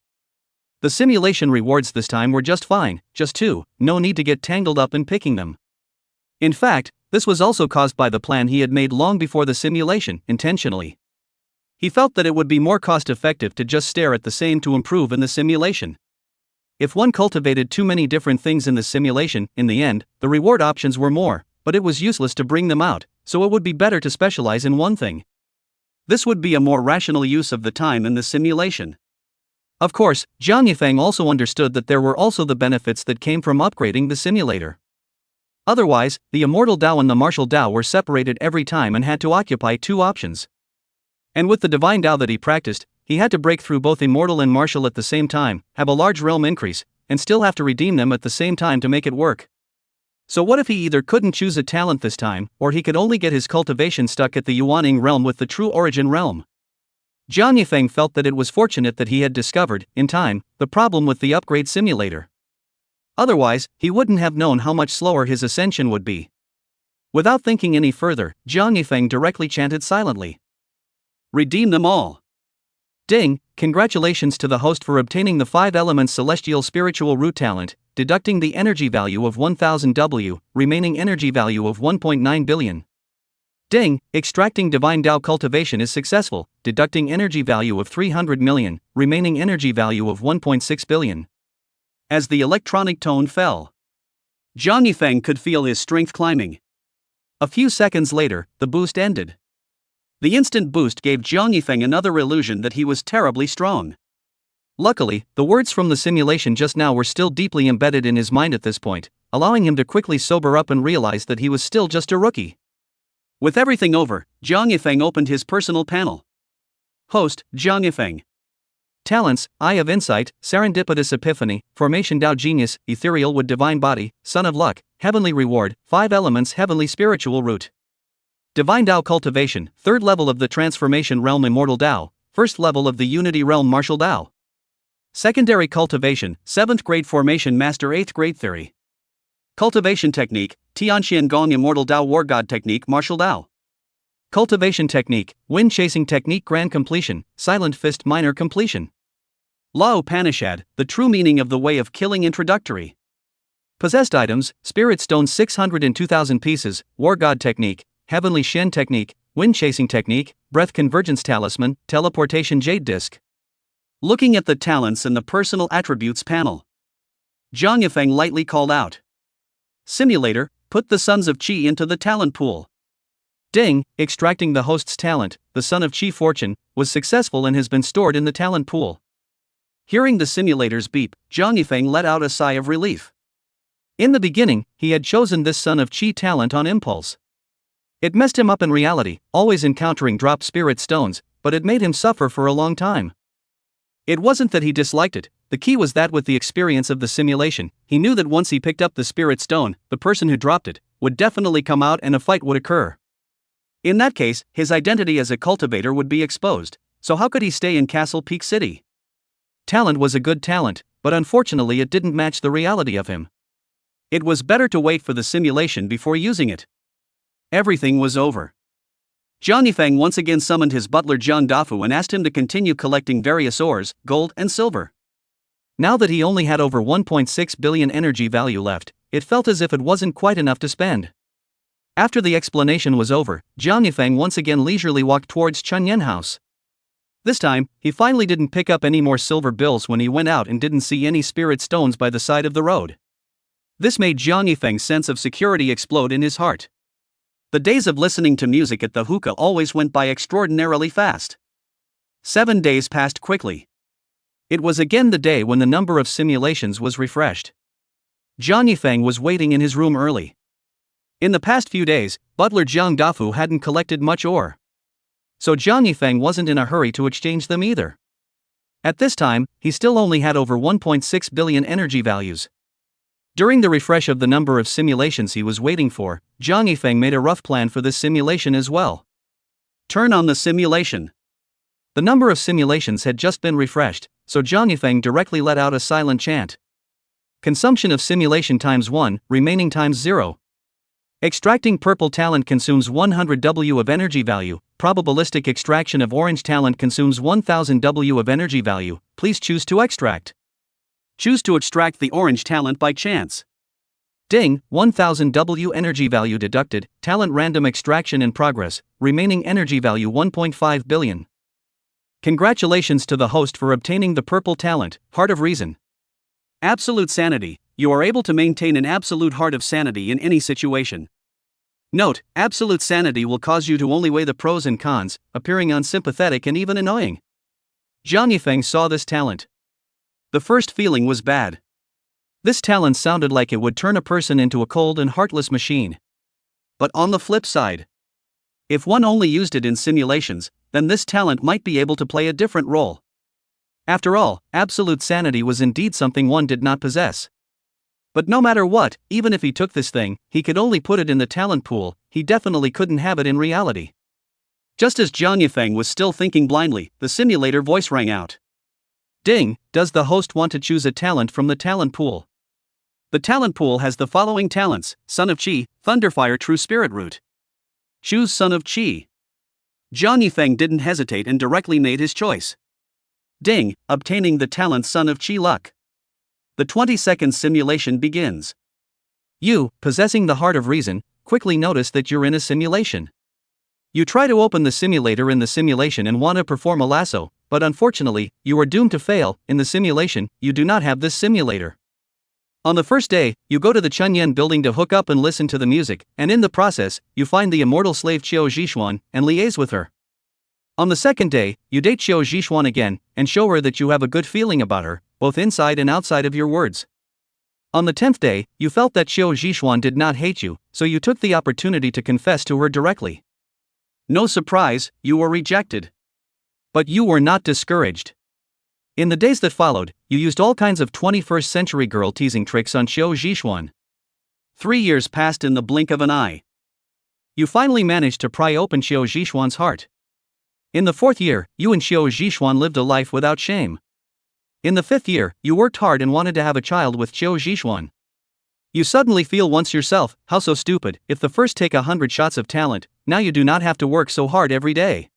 The simulation rewards this time were just fine, just 2, no need to get tangled up in picking them. In fact, this was also caused by the plan he had made long before the simulation, intentionally. He felt that it would be more cost-effective to just stare at the same to improve in the simulation. If one cultivated too many different things in the simulation, in the end, the reward options were more, but it was useless to bring them out, so it would be better to specialize in one thing. This would be a more rational use of the time in the simulation. Of course, Jiang Yifeng also understood that there were also the benefits that came from upgrading the simulator. Otherwise, the Immortal Tao and the Martial Tao were separated every time and had to occupy 2 options. And with the Divine Tao that he practiced, he had to break through both Immortal and Martial at the same time, have a large realm increase, and still have to redeem them at the same time to make it work. So what if he either couldn't choose a talent this time, or he could only get his cultivation stuck at the Yuaning realm with the true origin realm? Jiang Yifeng felt that it was fortunate that he had discovered, in time, the problem with the upgrade simulator. Otherwise, he wouldn't have known how much slower his ascension would be. Without thinking any further, Jiang Yifeng directly chanted silently. Redeem them all. Ding, congratulations to the host for obtaining the 5 elements celestial spiritual root talent, deducting the energy value of 1000 W, remaining energy value of 1.9 billion. Ding, extracting divine Tao cultivation is successful, deducting energy value of 300 million, remaining energy value of 1.6 billion. As the electronic tone fell, Jiang Yifeng could feel his strength climbing. A few seconds later, the boost ended. The instant boost gave Jiang Yifeng another illusion that he was terribly strong. Luckily, the words from the simulation just now were still deeply embedded in his mind at this point, allowing him to quickly sober up and realize that he was still just a rookie. With everything over, Jiang Yifeng opened his personal panel. Host, Jiang Yifeng. Talents, Eye of Insight, Serendipitous Epiphany, Formation Tao Genius, Ethereal Wood Divine Body, Son of Luck, Heavenly Reward, 5 Elements Heavenly Spiritual Root. Divine Tao Cultivation, 3rd level of the Transformation Realm Immortal Tao, 1st level of the Unity Realm Martial Tao. Secondary Cultivation, 7th grade Formation Master 8th grade Theory. Cultivation Technique, Tianxian Gong Immortal Tao War God Technique Martial Tao. Cultivation Technique, Wind Chasing Technique Grand Completion, Silent Fist Minor Completion. Law Upanishad, the true meaning of the way of killing introductory. Possessed items, Spirit Stone 602,000 pieces, War God Technique, Heavenly Shen Technique, Wind Chasing Technique, Breath Convergence Talisman, Teleportation Jade Disc. Looking at the talents and the personal attributes panel, Jiang Yifeng lightly called out. Simulator, put the Sons of Qi into the talent pool. Ding, extracting the host's talent, the Son of Qi Fortune, was successful and has been stored in the talent pool. Hearing the simulator's beep, Jiang Yifeng let out a sigh of relief. In the beginning, he had chosen this Son of Qi talent on impulse. It messed him up in reality, always encountering dropped spirit stones, but it made him suffer for a long time. It wasn't that he disliked it, the key was that with the experience of the simulation, he knew that once he picked up the spirit stone, the person who dropped it would definitely come out and a fight would occur. In that case, his identity as a cultivator would be exposed, so how could he stay in Castle Peak City? Talent was a good talent, but unfortunately it didn't match the reality of him. It was better to wait for the simulation before using it. Everything was over. Jiang Yifeng once again summoned his butler Jiang Dafu and asked him to continue collecting various ores, gold and silver. Now that he only had over 1.6 billion energy value left, it felt as if it wasn't quite enough to spend. After the explanation was over, Jiang Yifeng once again leisurely walked towards Chunyan House. This time, he finally didn't pick up any more silver bills when he went out and didn't see any spirit stones by the side of the road. This made Jiang Yifeng's sense of security explode in his heart. The days of listening to music at the hookah always went by extraordinarily fast. 7 days passed quickly. It was again the day when the number of simulations was refreshed. Jiang Yifeng was waiting in his room early. In the past few days, butler Jiang Dafu hadn't collected much ore. So Jiang Yifeng wasn't in a hurry to exchange them either. At this time, he still only had over 1.6 billion energy values. During the refresh of the number of simulations he was waiting for, Jiang Yifeng made a rough plan for this simulation as well. Turn on the simulation. The number of simulations had just been refreshed, so Jiang Yifeng directly let out a silent chant. Consumption of simulation times 1, remaining times 0. Extracting purple talent consumes 100 W of energy value, probabilistic extraction of orange talent consumes 1000 W of energy value, please choose to extract. Choose to extract the orange talent by chance. Ding, 1000 W energy value deducted, talent random extraction in progress, remaining energy value 1.5 billion. Congratulations to the host for obtaining the purple talent, Heart of Reason. Absolute sanity, you are able to maintain an absolute heart of sanity in any situation. Note, absolute sanity will cause you to only weigh the pros and cons, appearing unsympathetic and even annoying. Jiang Yifeng saw this talent. The first feeling was bad. This talent sounded like it would turn a person into a cold and heartless machine. But on the flip side, if one only used it in simulations, then this talent might be able to play a different role. After all, absolute sanity was indeed something one did not possess. But no matter what, even if he took this thing, he could only put it in the talent pool, he definitely couldn't have it in reality. Just as Jiang Yifeng was still thinking blindly, the simulator voice rang out. Ding, does the host want to choose a talent from the talent pool? The talent pool has the following talents: Son of Qi, Thunderfire, True Spirit Root. Choose Son of Qi. Jiang Yifeng didn't hesitate and directly made his choice. Ding, obtaining the talent Son of Qi Luck. The 20-second simulation begins. You, possessing the heart of reason, quickly notice that you're in a simulation. You try to open the simulator in the simulation and want to perform a lasso, but unfortunately, you are doomed to fail. In the simulation, you do not have this simulator. On the first day, you go to the Chunyan building to hook up and listen to the music, and in the process, you find the immortal slave Qiu Zhishuan and liaise with her. On the second day, you date Qiu Zhishuan again, and show her that you have a good feeling about her, both inside and outside of your words. On the 10th day, you felt that Qiu Zhishuan did not hate you, so you took the opportunity to confess to her directly. No surprise, you were rejected. But you were not discouraged. In the days that followed, you used all kinds of 21st century girl teasing tricks on Qiu Zhishuan. 3 years passed in the blink of an eye. You finally managed to pry open Qiu Zhishuan's heart. In the 4th year, you and Qiu Zhishuan lived a life without shame. In the 5th year, you worked hard and wanted to have a child with Qiu Zhishuan. You suddenly feel once yourself, how so stupid, if the first take 100 shots of talent, now you do not have to work so hard every day.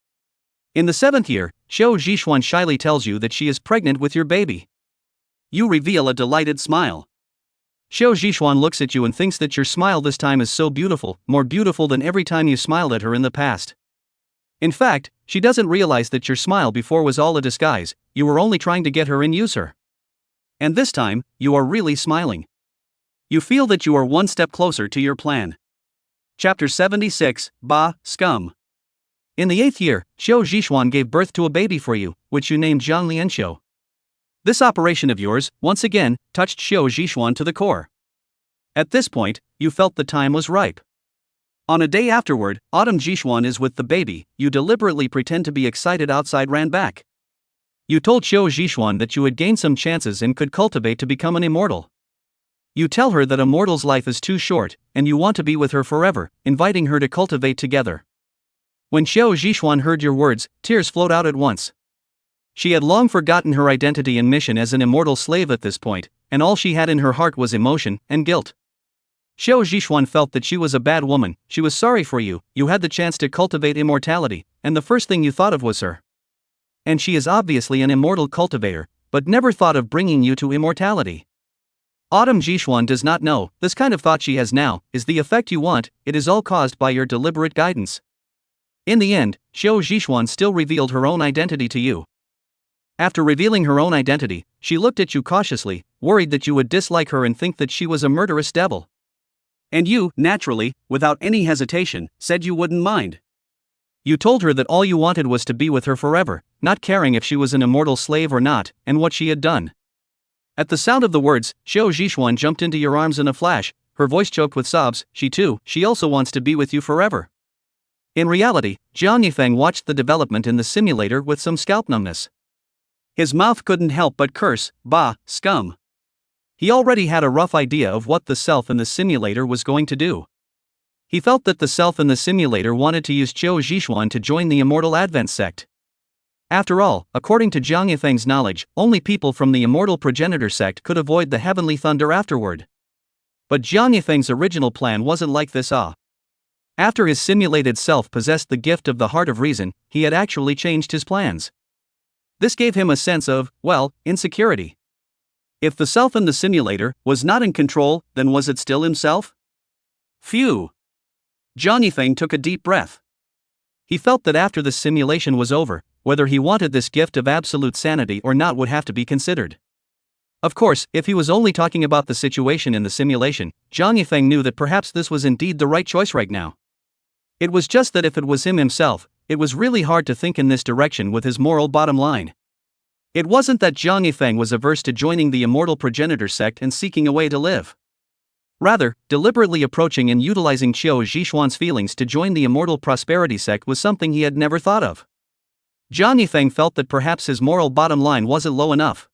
In the 7th year, Qiu Zhishuan shyly tells you that she is pregnant with your baby. You reveal a delighted smile. Qiu Zhishuan looks at you and thinks that your smile this time is so beautiful, more beautiful than every time you smiled at her in the past. In fact, she doesn't realize that your smile before was all a disguise, you were only trying to get her and use her. And this time, you are really smiling. You feel that you are one step closer to your plan. Chapter 76, Ba, Scum. In the 8th year, Qiu Zhishuan gave birth to a baby for you, which you named Zhang Lianqiu. This operation of yours, once again, touched Qiu Zhishuan to the core. At this point, you felt the time was ripe. On a day afterward, Autumn Zhishuan is with the baby, you deliberately pretend to be excited outside ran back. You told Qiu Zhishuan that you had gained some chances and could cultivate to become an immortal. You tell her that a mortal's life is too short, and you want to be with her forever, inviting her to cultivate together. When Qiu Zhishuan heard your words, tears flowed out at once. She had long forgotten her identity and mission as an immortal slave at this point, and all she had in her heart was emotion and guilt. Qiu Zhishuan felt that she was a bad woman, she was sorry for you, you had the chance to cultivate immortality, and the first thing you thought of was her. And she is obviously an immortal cultivator, but never thought of bringing you to immortality. Autumn Zhishuan does not know, this kind of thought she has now, is the effect you want, it is all caused by your deliberate guidance. In the end, Qiu Zhishuan still revealed her own identity to you. After revealing her own identity, she looked at you cautiously, worried that you would dislike her and think that she was a murderous devil. And you, naturally, without any hesitation, said you wouldn't mind. You told her that all you wanted was to be with her forever, not caring if she was an immortal slave or not, and what she had done. At the sound of the words, Qiu Zhishuan jumped into your arms in a flash, her voice choked with sobs. She also wants to be with you forever. In reality, Jiang Yifeng watched the development in the simulator with some scalp numbness. His mouth couldn't help but curse, Ba, scum. He already had a rough idea of what the self in the simulator was going to do. He felt that the self in the simulator wanted to use Qiu Zhishuan to join the Immortal Advent sect. After all, according to Jiang Yifeng's knowledge, only people from the Immortal Progenitor sect could avoid the heavenly thunder afterward. But Jiang Yifeng's original plan wasn't like this. After his simulated self possessed the gift of the heart of reason, he had actually changed his plans. This gave him a sense of, insecurity. If the self in the simulator was not in control, then was it still himself? Phew! Jiang Yifeng took a deep breath. He felt that after the simulation was over, whether he wanted this gift of absolute sanity or not would have to be considered. Of course, if he was only talking about the situation in the simulation, Jiang Yifeng knew that perhaps this was indeed the right choice right now. It was just that if it was him himself, it was really hard to think in this direction with his moral bottom line. It wasn't that Jiang Yifeng was averse to joining the Immortal Progenitor sect and seeking a way to live. Rather, deliberately approaching and utilizing Qiu Zhishuan's feelings to join the Immortal Prosperity sect was something he had never thought of. Jiang Yifeng felt that perhaps his moral bottom line wasn't low enough.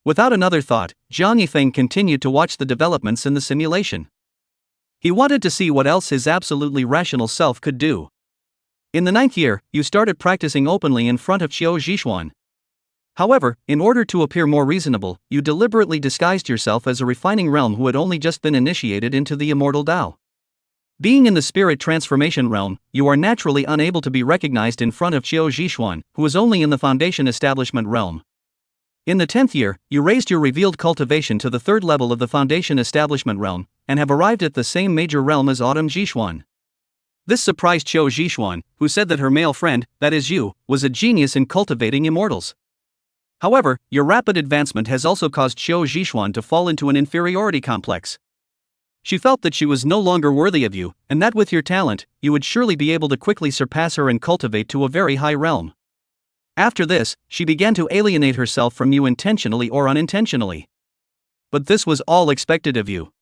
Without another thought, Jiang Yifeng continued to watch the developments in the simulation. He wanted to see what else his absolutely rational self could do. In the 9th year, you started practicing openly in front of Qiu Zhixuan. However, in order to appear more reasonable, you deliberately disguised yourself as a refining realm who had only just been initiated into the immortal Tao. Being in the spirit transformation realm, you are naturally unable to be recognized in front of Qiu Zhixuan, who is only in the foundation establishment realm. In the 10th year, you raised your revealed cultivation to the 3rd level of the foundation establishment realm, and have arrived at the same major realm as Autumn Zhixuan. This surprised Qiu Zhixuan, who said that her male friend, that is you, was a genius in cultivating immortals. However, your rapid advancement has also caused Qiu Zhixuan to fall into an inferiority complex. She felt that she was no longer worthy of you, and that with your talent, you would surely be able to quickly surpass her and cultivate to a very high realm. After this, she began to alienate herself from you intentionally or unintentionally. But this was all expected of you.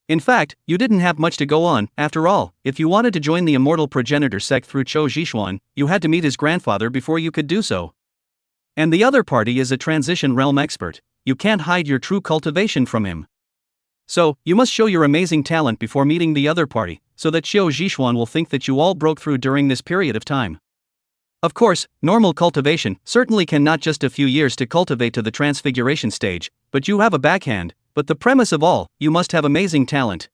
In fact, you didn't have much to go on. After all, if you wanted to join the immortal progenitor sect through Qiu Zhixuan, you had to meet his grandfather before you could do so. And the other party is a transition realm expert. You can't hide your true cultivation from him. So, you must show your amazing talent before meeting the other party, so that Qiu Zhixuan will think that you all broke through during this period of time. Of course, normal cultivation certainly can not just a few years to cultivate to the transfiguration stage, but you have a backhand, but the premise of all, you must have amazing talent.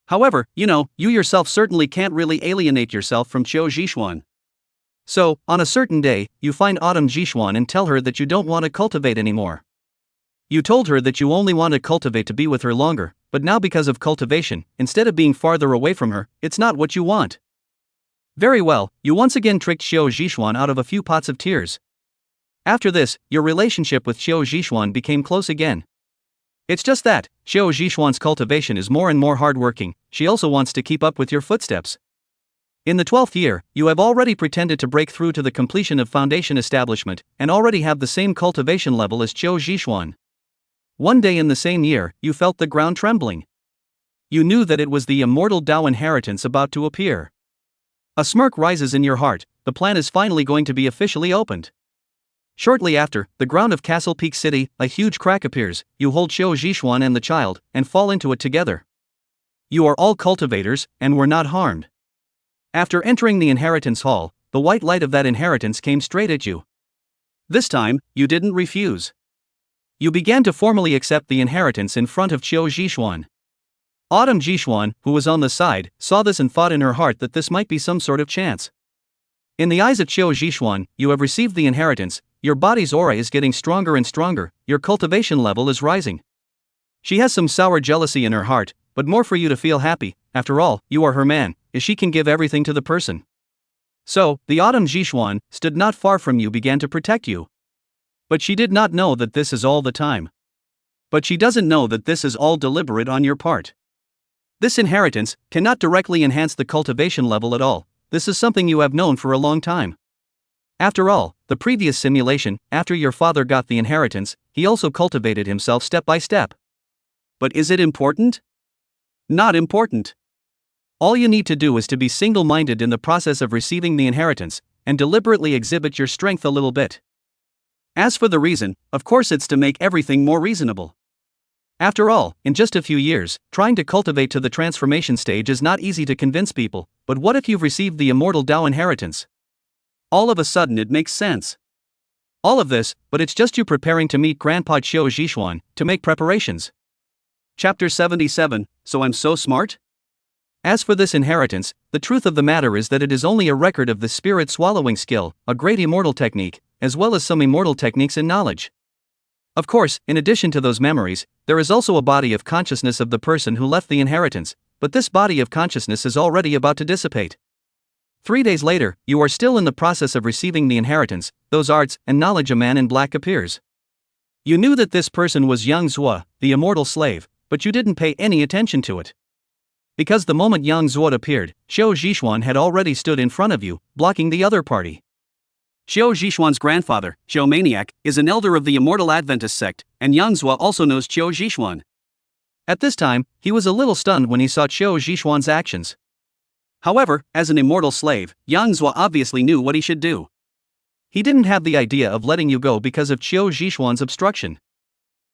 However, you yourself certainly can't really alienate yourself from Qiu Zhixuan. So, on a certain day, you find Autumn Zhixuan and tell her that you don't want to cultivate anymore. You told her that you only want to cultivate to be with her longer, but now because of cultivation, instead of being farther away from her, it's not what you want. Very well, you once again tricked Qiu Zhixuan out of a few pots of tears. After this, your relationship with Qiu Zhixuan became close again. It's just that, Qiu Zhixuan's cultivation is more and more hardworking, she also wants to keep up with your footsteps. In the 12th year, you have already pretended to break through to the completion of foundation establishment, and already have the same cultivation level as Qiu Zhixuan. One day in the same year, you felt the ground trembling. You knew that it was the immortal Tao inheritance about to appear. A smirk rises in your heart, the plan is finally going to be officially opened. Shortly after, the ground of Castle Peak City, a huge crack appears, you hold Qiu Zhixuan and the child, and fall into it together. You are all cultivators, and were not harmed. After entering the inheritance hall, the white light of that inheritance came straight at you. This time, you didn't refuse. You began to formally accept the inheritance in front of Qiu Zhixuan. Autumn Zhixuan, who was on the side, saw this and thought in her heart that this might be some sort of chance. In the eyes of Qiu Zhixuan, you have received the inheritance, your body's aura is getting stronger and stronger, your cultivation level is rising. She has some sour jealousy in her heart, but more for you to feel happy. After all, you are her man, as she can give everything to the person. So, the Autumn Zhixuan, stood not far from you, began to protect you. But she did not know that this is all the time. But she doesn't know that this is all deliberate on your part. This inheritance cannot directly enhance the cultivation level at all. This is something you have known for a long time. After all, the previous simulation, after your father got the inheritance, he also cultivated himself step by step. But is it important? Not important. All you need to do is to be single-minded in the process of receiving the inheritance, and deliberately exhibit your strength a little bit. As for the reason, of course it's to make everything more reasonable. After all, in just a few years, trying to cultivate to the transformation stage is not easy to convince people, but what if you've received the immortal Tao inheritance? All of a sudden it makes sense. All of this, but it's just you preparing to meet Grandpa Qiu Zhixuan, to make preparations. Chapter 77, So I'm So Smart? As for this inheritance, the truth of the matter is that it is only a record of the spirit swallowing skill, a great immortal technique, as well as some immortal techniques and knowledge. Of course, in addition to those memories, there is also a body of consciousness of the person who left the inheritance, but this body of consciousness is already about to dissipate. 3 days later, you are still in the process of receiving the inheritance, those arts and knowledge. A man in black appears. You knew that this person was Yang Zhuo, the immortal slave, but you didn't pay any attention to it. Because the moment Yang Zhuo appeared, Qiu Zhixuan had already stood in front of you, blocking the other party. Qiu Zhixuan's grandfather, Qiu Maniac, is an elder of the Immortal Adventist sect, and Yang Zhuo also knows Qiu Zhixuan. At this time, he was a little stunned when he saw Qiu Zhixuan's actions. However, as an immortal slave, Yang Zhuo obviously knew what he should do. He didn't have the idea of letting you go because of Qiu Zhixuan's obstruction.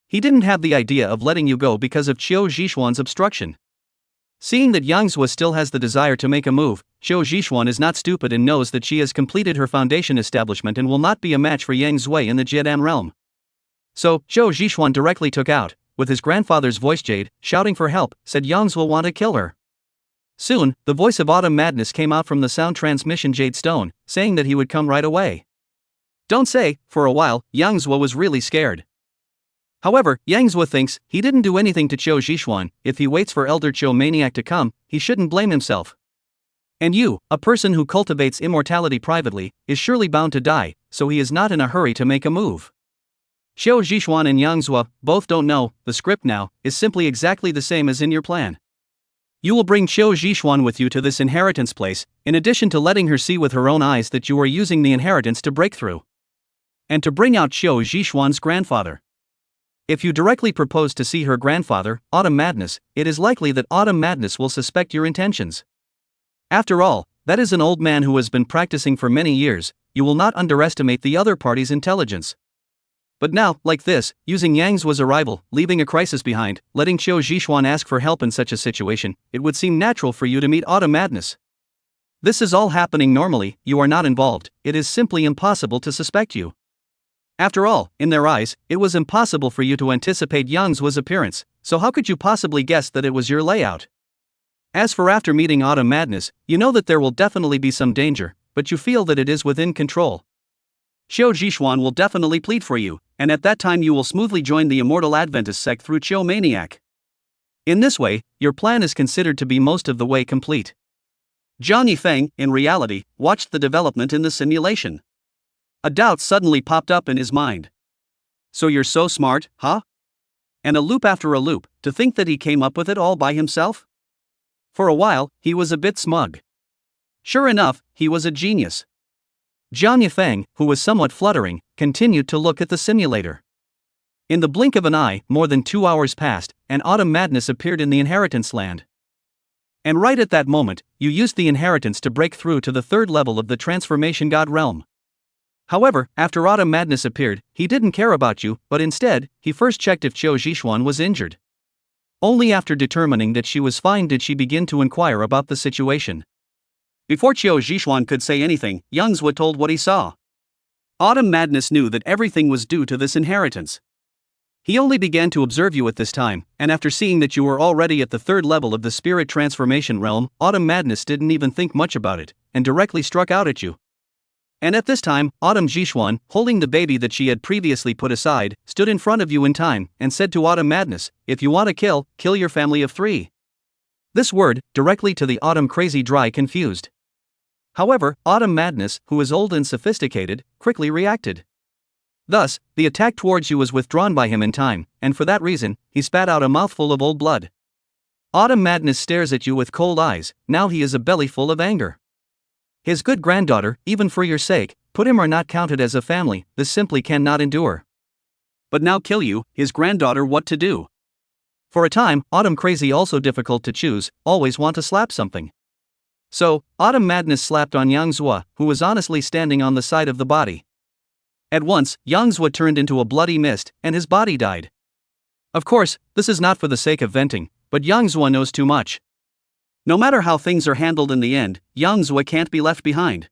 He didn't have the idea of letting you go because of Qiu Zhixuan's obstruction. Seeing that Yang Zua still has the desire to make a move, Xiao Zhishuan is not stupid and knows that she has completed her foundation establishment and will not be a match for Yang Zui in the Jiedan realm. So, Xiao Zhishuan directly took out, with his grandfather's voice Jade, shouting for help, said Yang will want to kill her. Soon, the voice of Autumn Madness came out from the sound transmission Jade Stone, saying that he would come right away. Don't say, for a while, Yang Zua was really scared. However, Yang Zua thinks he didn't do anything to Qiu Zhishuan. If he waits for Elder Qiu Maniac to come, he shouldn't blame himself. And you, a person who cultivates immortality privately, is surely bound to die, so he is not in a hurry to make a move. Qiu Zhishuan and Yang Zua both don't know, the script now is simply exactly the same as in your plan. You will bring Qiu Zhishuan with you to this inheritance place, in addition to letting her see with her own eyes that you are using the inheritance to break through. And to bring out Qiu Zhishuan's grandfather. If you directly propose to see her grandfather, Autumn Madness, it is likely that Autumn Madness will suspect your intentions. After all, that is an old man who has been practicing for many years. You will not underestimate the other party's intelligence. But now, like this, using Yang Zua's arrival, leaving a crisis behind, letting Qiu Zhishuan ask for help in such a situation, it would seem natural for you to meet Autumn Madness. This is all happening normally, you are not involved, it is simply impossible to suspect you. After all, in their eyes, it was impossible for you to anticipate Yang Zua's appearance, so how could you possibly guess that it was your layout? As for after meeting Autumn Madness, you know that there will definitely be some danger, but you feel that it is within control. Qiu Zhishuan will definitely plead for you, and at that time you will smoothly join the Immortal Adventist sect through Qiu Maniac. In this way, your plan is considered to be most of the way complete. Zhang Yifeng, in reality, watched the development in the simulation. A doubt suddenly popped up in his mind. So you're so smart, huh? And a loop after a loop, to think that he came up with it all by himself? For a while, he was a bit smug. Sure enough, he was a genius. Zhang Yifeng, who was somewhat fluttering, continued to look at the simulator. In the blink of an eye, more than 2 hours passed, and Autumn Madness appeared in the inheritance land. And right at that moment, you used the inheritance to break through to the 3rd level of the Transformation God realm. However, after Autumn Madness appeared, he didn't care about you, but instead, he first checked if Qiu Zhishuan was injured. Only after determining that she was fine did she begin to inquire about the situation. Before Qiu Zhishuan could say anything, Yang Zua told what he saw. Autumn Madness knew that everything was due to this inheritance. He only began to observe you at this time, and after seeing that you were already at the 3rd level of the Spirit Transformation realm, Autumn Madness didn't even think much about it, and directly struck out at you. And at this time, Autumn Zhishuan, holding the baby that she had previously put aside, stood in front of you in time, and said to Autumn Madness, if you want to kill your family of 3. This word, directly to the Autumn Crazy Dry confused. However, Autumn Madness, who is old and sophisticated, quickly reacted. Thus, the attack towards you was withdrawn by him in time, and for that reason, he spat out a mouthful of old blood. Autumn Madness stares at you with cold eyes, now he is a belly full of anger. His good granddaughter, even for your sake, put him or not counted as a family, this simply cannot endure. But now kill you, his granddaughter, what to do? For a time, Autumn Crazy also difficult to choose, always want to slap something. So, Autumn Madness slapped on Yang Zua, who was honestly standing on the side of the body. At once, Yang Zua turned into a bloody mist, and his body died. Of course, this is not for the sake of venting, but Yang Zua knows too much. No matter how things are handled in the end, Yang Zua can't be left behind.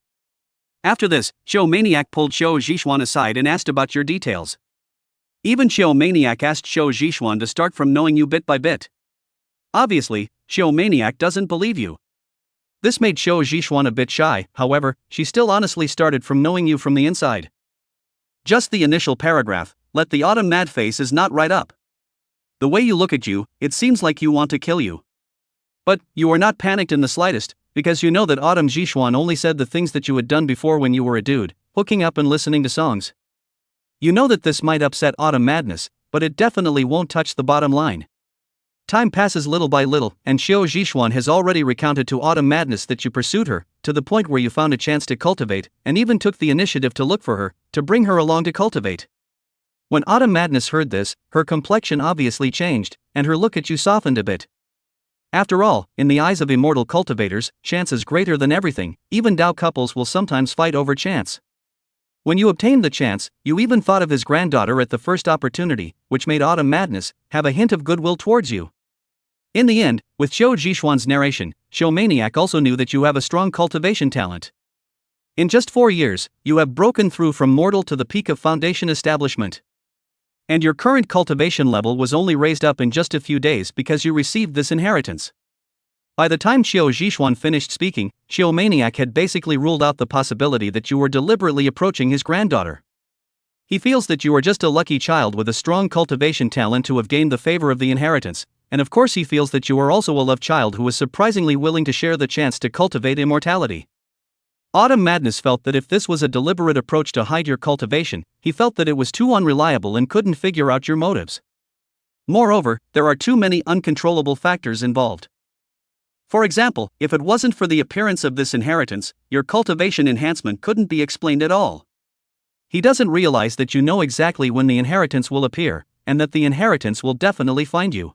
After this, Qiu Maniac pulled Qiu Zhishuan aside and asked about your details. Even Qiu Maniac asked Qiu Zhishuan to start from knowing you bit by bit. Obviously, Qiu Maniac doesn't believe you. This made Qiu Zhishuan a bit shy, however, she still honestly started from knowing you from the inside. Just the initial paragraph, let the Autumn Mad face is not right up. The way you look at you, it seems like you want to kill you. But, you are not panicked in the slightest, because you know that Autumn Zhishuan only said the things that you had done before when you were a dude, hooking up and listening to songs. You know that this might upset Autumn Madness, but it definitely won't touch the bottom line. Time passes little by little, and Qiu Zhishuan has already recounted to Autumn Madness that you pursued her, to the point where you found a chance to cultivate, and even took the initiative to look for her, to bring her along to cultivate. When Autumn Madness heard this, her complexion obviously changed, and her look at you softened a bit. After all, in the eyes of immortal cultivators, chance is greater than everything, even Dao couples will sometimes fight over chance. When you obtained the chance, you even thought of his granddaughter at the first opportunity, which made Autumn Madness have a hint of goodwill towards you. In the end, with Xiao Zhishuan's narration, Xiao also knew that you have a strong cultivation talent. In just 4 years, you have broken through from mortal to the peak of foundation establishment. And your current cultivation level was only raised up in just a few days because you received this inheritance. By the time Xiao Zhishuan finished speaking, Xiao had basically ruled out the possibility that you were deliberately approaching his granddaughter. He feels that you are just a lucky child with a strong cultivation talent to have gained the favor of the inheritance, and of course he feels that you are also a love child who is surprisingly willing to share the chance to cultivate immortality. Autumn Madness felt that if this was a deliberate approach to hide your cultivation, he felt that it was too unreliable and couldn't figure out your motives. Moreover, there are too many uncontrollable factors involved. For example, if it wasn't for the appearance of this inheritance, your cultivation enhancement couldn't be explained at all. He doesn't realize that you know exactly when the inheritance will appear, and that the inheritance will definitely find you.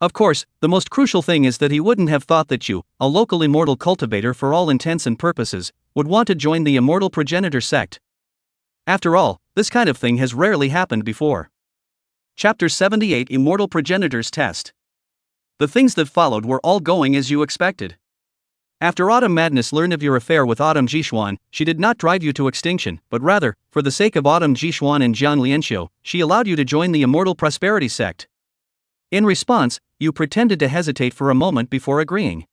Of course, the most crucial thing is that he wouldn't have thought that you, a local immortal cultivator for all intents and purposes, would want to join the immortal progenitor sect. After all, this kind of thing has rarely happened before. Chapter 78 Immortal Progenitors Test. The things that followed were all going as you expected. After Autumn Madness learned of your affair with Autumn Zhishuan, she did not drive you to extinction, but rather, for the sake of Autumn Zhishuan and Jiang Lianxiu, she allowed you to join the Immortal Prosperity sect. In response, you pretended to hesitate for a moment before agreeing.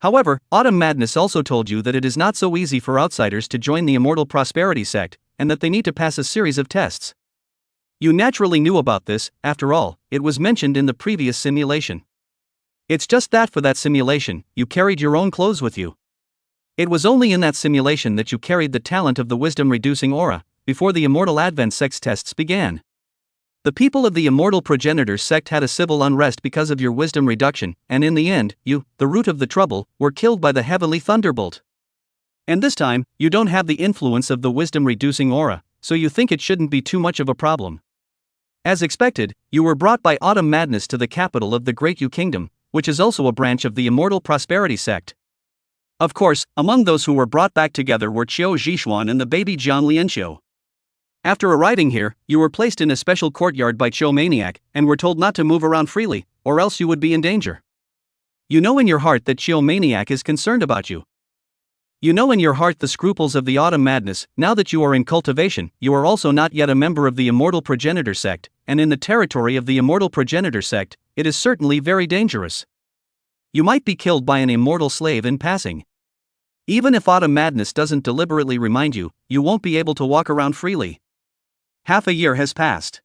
However, Autumn Madness also told you that it is not so easy for outsiders to join the Immortal Prosperity sect, and that they need to pass a series of tests. You naturally knew about this, after all, it was mentioned in the previous simulation. It's just that for that simulation, you carried your own clothes with you. It was only in that simulation that you carried the talent of the wisdom-reducing aura, before the Immortal Advent sex tests began. The people of the Immortal Progenitors sect had a civil unrest because of your wisdom reduction, and in the end, you, the root of the trouble, were killed by the heavenly thunderbolt. And this time, you don't have the influence of the wisdom-reducing aura, so you think it shouldn't be too much of a problem. As expected, you were brought by Autumn Madness to the capital of the Great Yu Kingdom, which is also a branch of the Immortal Prosperity sect. Of course, among those who were brought back together were Xiao Zhishuan and the baby Jiang Lianxiu. After arriving here, you were placed in a special courtyard by Xiao and were told not to move around freely, or else you would be in danger. You know in your heart that Xiao is concerned about you. You know in your heart the scruples of the Autumn Madness. Now that you are in cultivation, you are also not yet a member of the Immortal Progenitor sect, and in the territory of the Immortal Progenitor sect, it is certainly very dangerous. You might be killed by an immortal slave in passing. Even if Autumn Madness doesn't deliberately remind you, you won't be able to walk around freely. Half a year has passed.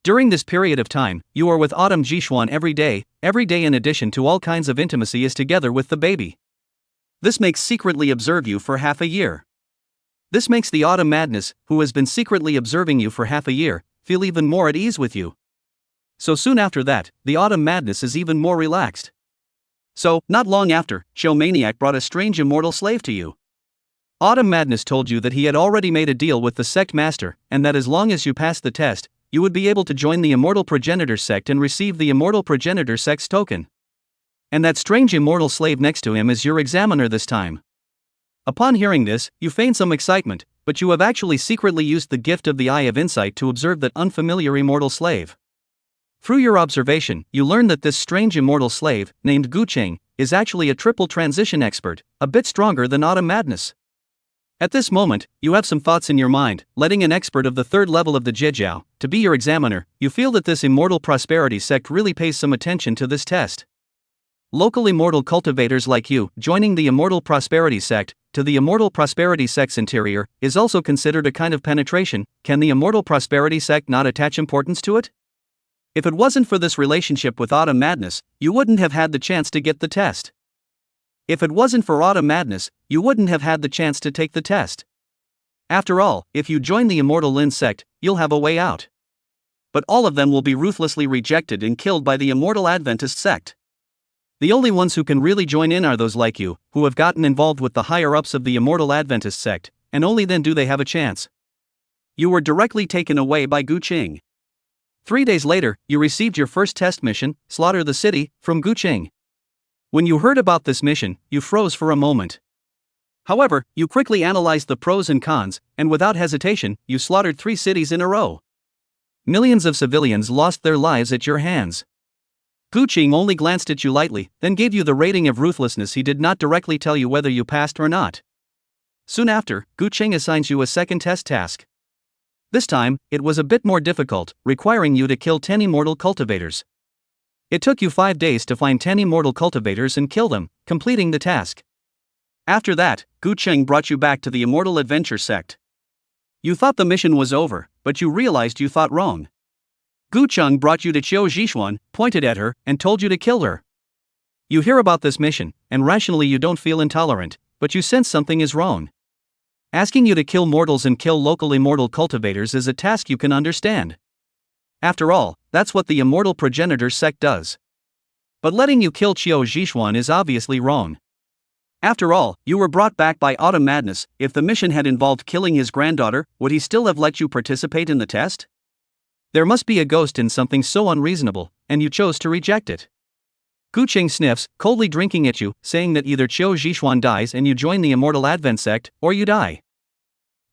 During this period of time, you are with Autumn Zhishuan every day in addition to all kinds of intimacy is together with the baby. This makes secretly observe you for half a year. This makes the Autumn Madness, who has been secretly observing you for half a year, feel even more at ease with you. So soon after that, the Autumn Madness is even more relaxed. So, not long after, Xiao brought a strange immortal slave to you. Autumn Madness told you that he had already made a deal with the sect master, and that as long as you passed the test, you would be able to join the Immortal Progenitor sect and receive the Immortal Progenitor sect's token. And that strange immortal slave next to him is your examiner this time. Upon hearing this, you feign some excitement, but you have actually secretly used the gift of the Eye of Insight to observe that unfamiliar immortal slave. Through your observation, you learn that this strange immortal slave, named Guqing, is actually a triple transition expert, a bit stronger than Autumn Madness. At this moment, you have some thoughts in your mind. Letting an expert of the third level of the Jijiao to be your examiner, you feel that this Immortal Prosperity sect really pays some attention to this test. Local immortal cultivators like you, joining the Immortal Prosperity sect, to the Immortal Prosperity sect's interior, is also considered a kind of penetration. Can the Immortal Prosperity sect not attach importance to it? If it wasn't for this relationship with Autumn Madness, you wouldn't have had the chance to get the test. If it wasn't for Autumn Madness, you wouldn't have had the chance to take the test. After all, if you join the Immortal Lin sect, you'll have a way out. But all of them will be ruthlessly rejected and killed by the Immortal Adventist sect. The only ones who can really join in are those like you, who have gotten involved with the higher-ups of the Immortal Adventist sect, and only then do they have a chance. You were directly taken away by Guqing. 3 days later, you received your first test mission, Slaughter the City, from Guqing. When you heard about this mission, you froze for a moment. However, you quickly analyzed the pros and cons, and without hesitation, you slaughtered 3 cities in a row. Millions of civilians lost their lives at your hands. Gu Qing only glanced at you lightly, then gave you the rating of ruthlessness. He did not directly tell you whether you passed or not. Soon after, Gu Qing assigns you a second test task. This time, it was a bit more difficult, requiring you to kill 10 immortal cultivators. It took you 5 days to find 10 immortal cultivators and kill them, completing the task. After that, Gu Qing brought you back to the Immortal Adventure sect. You thought the mission was over, but you realized you thought wrong. Gu Qing brought you to Qiu Zhixuan, pointed at her, and told you to kill her. You hear about this mission, and rationally you don't feel intolerant, but you sense something is wrong. Asking you to kill mortals and kill local immortal cultivators is a task you can understand. After all, that's what the Immortal Progenitor sect does. But letting you kill Qiu Zhixuan is obviously wrong. After all, you were brought back by autumn madness. If the mission had involved killing his granddaughter, would he still have let you participate in the test? There must be a ghost in something so unreasonable, and you chose to reject it. Gu Qing sniffs, coldly drinking at you, saying that either Qiu Zhixuan dies and you join the Immortal Advent sect, or you die.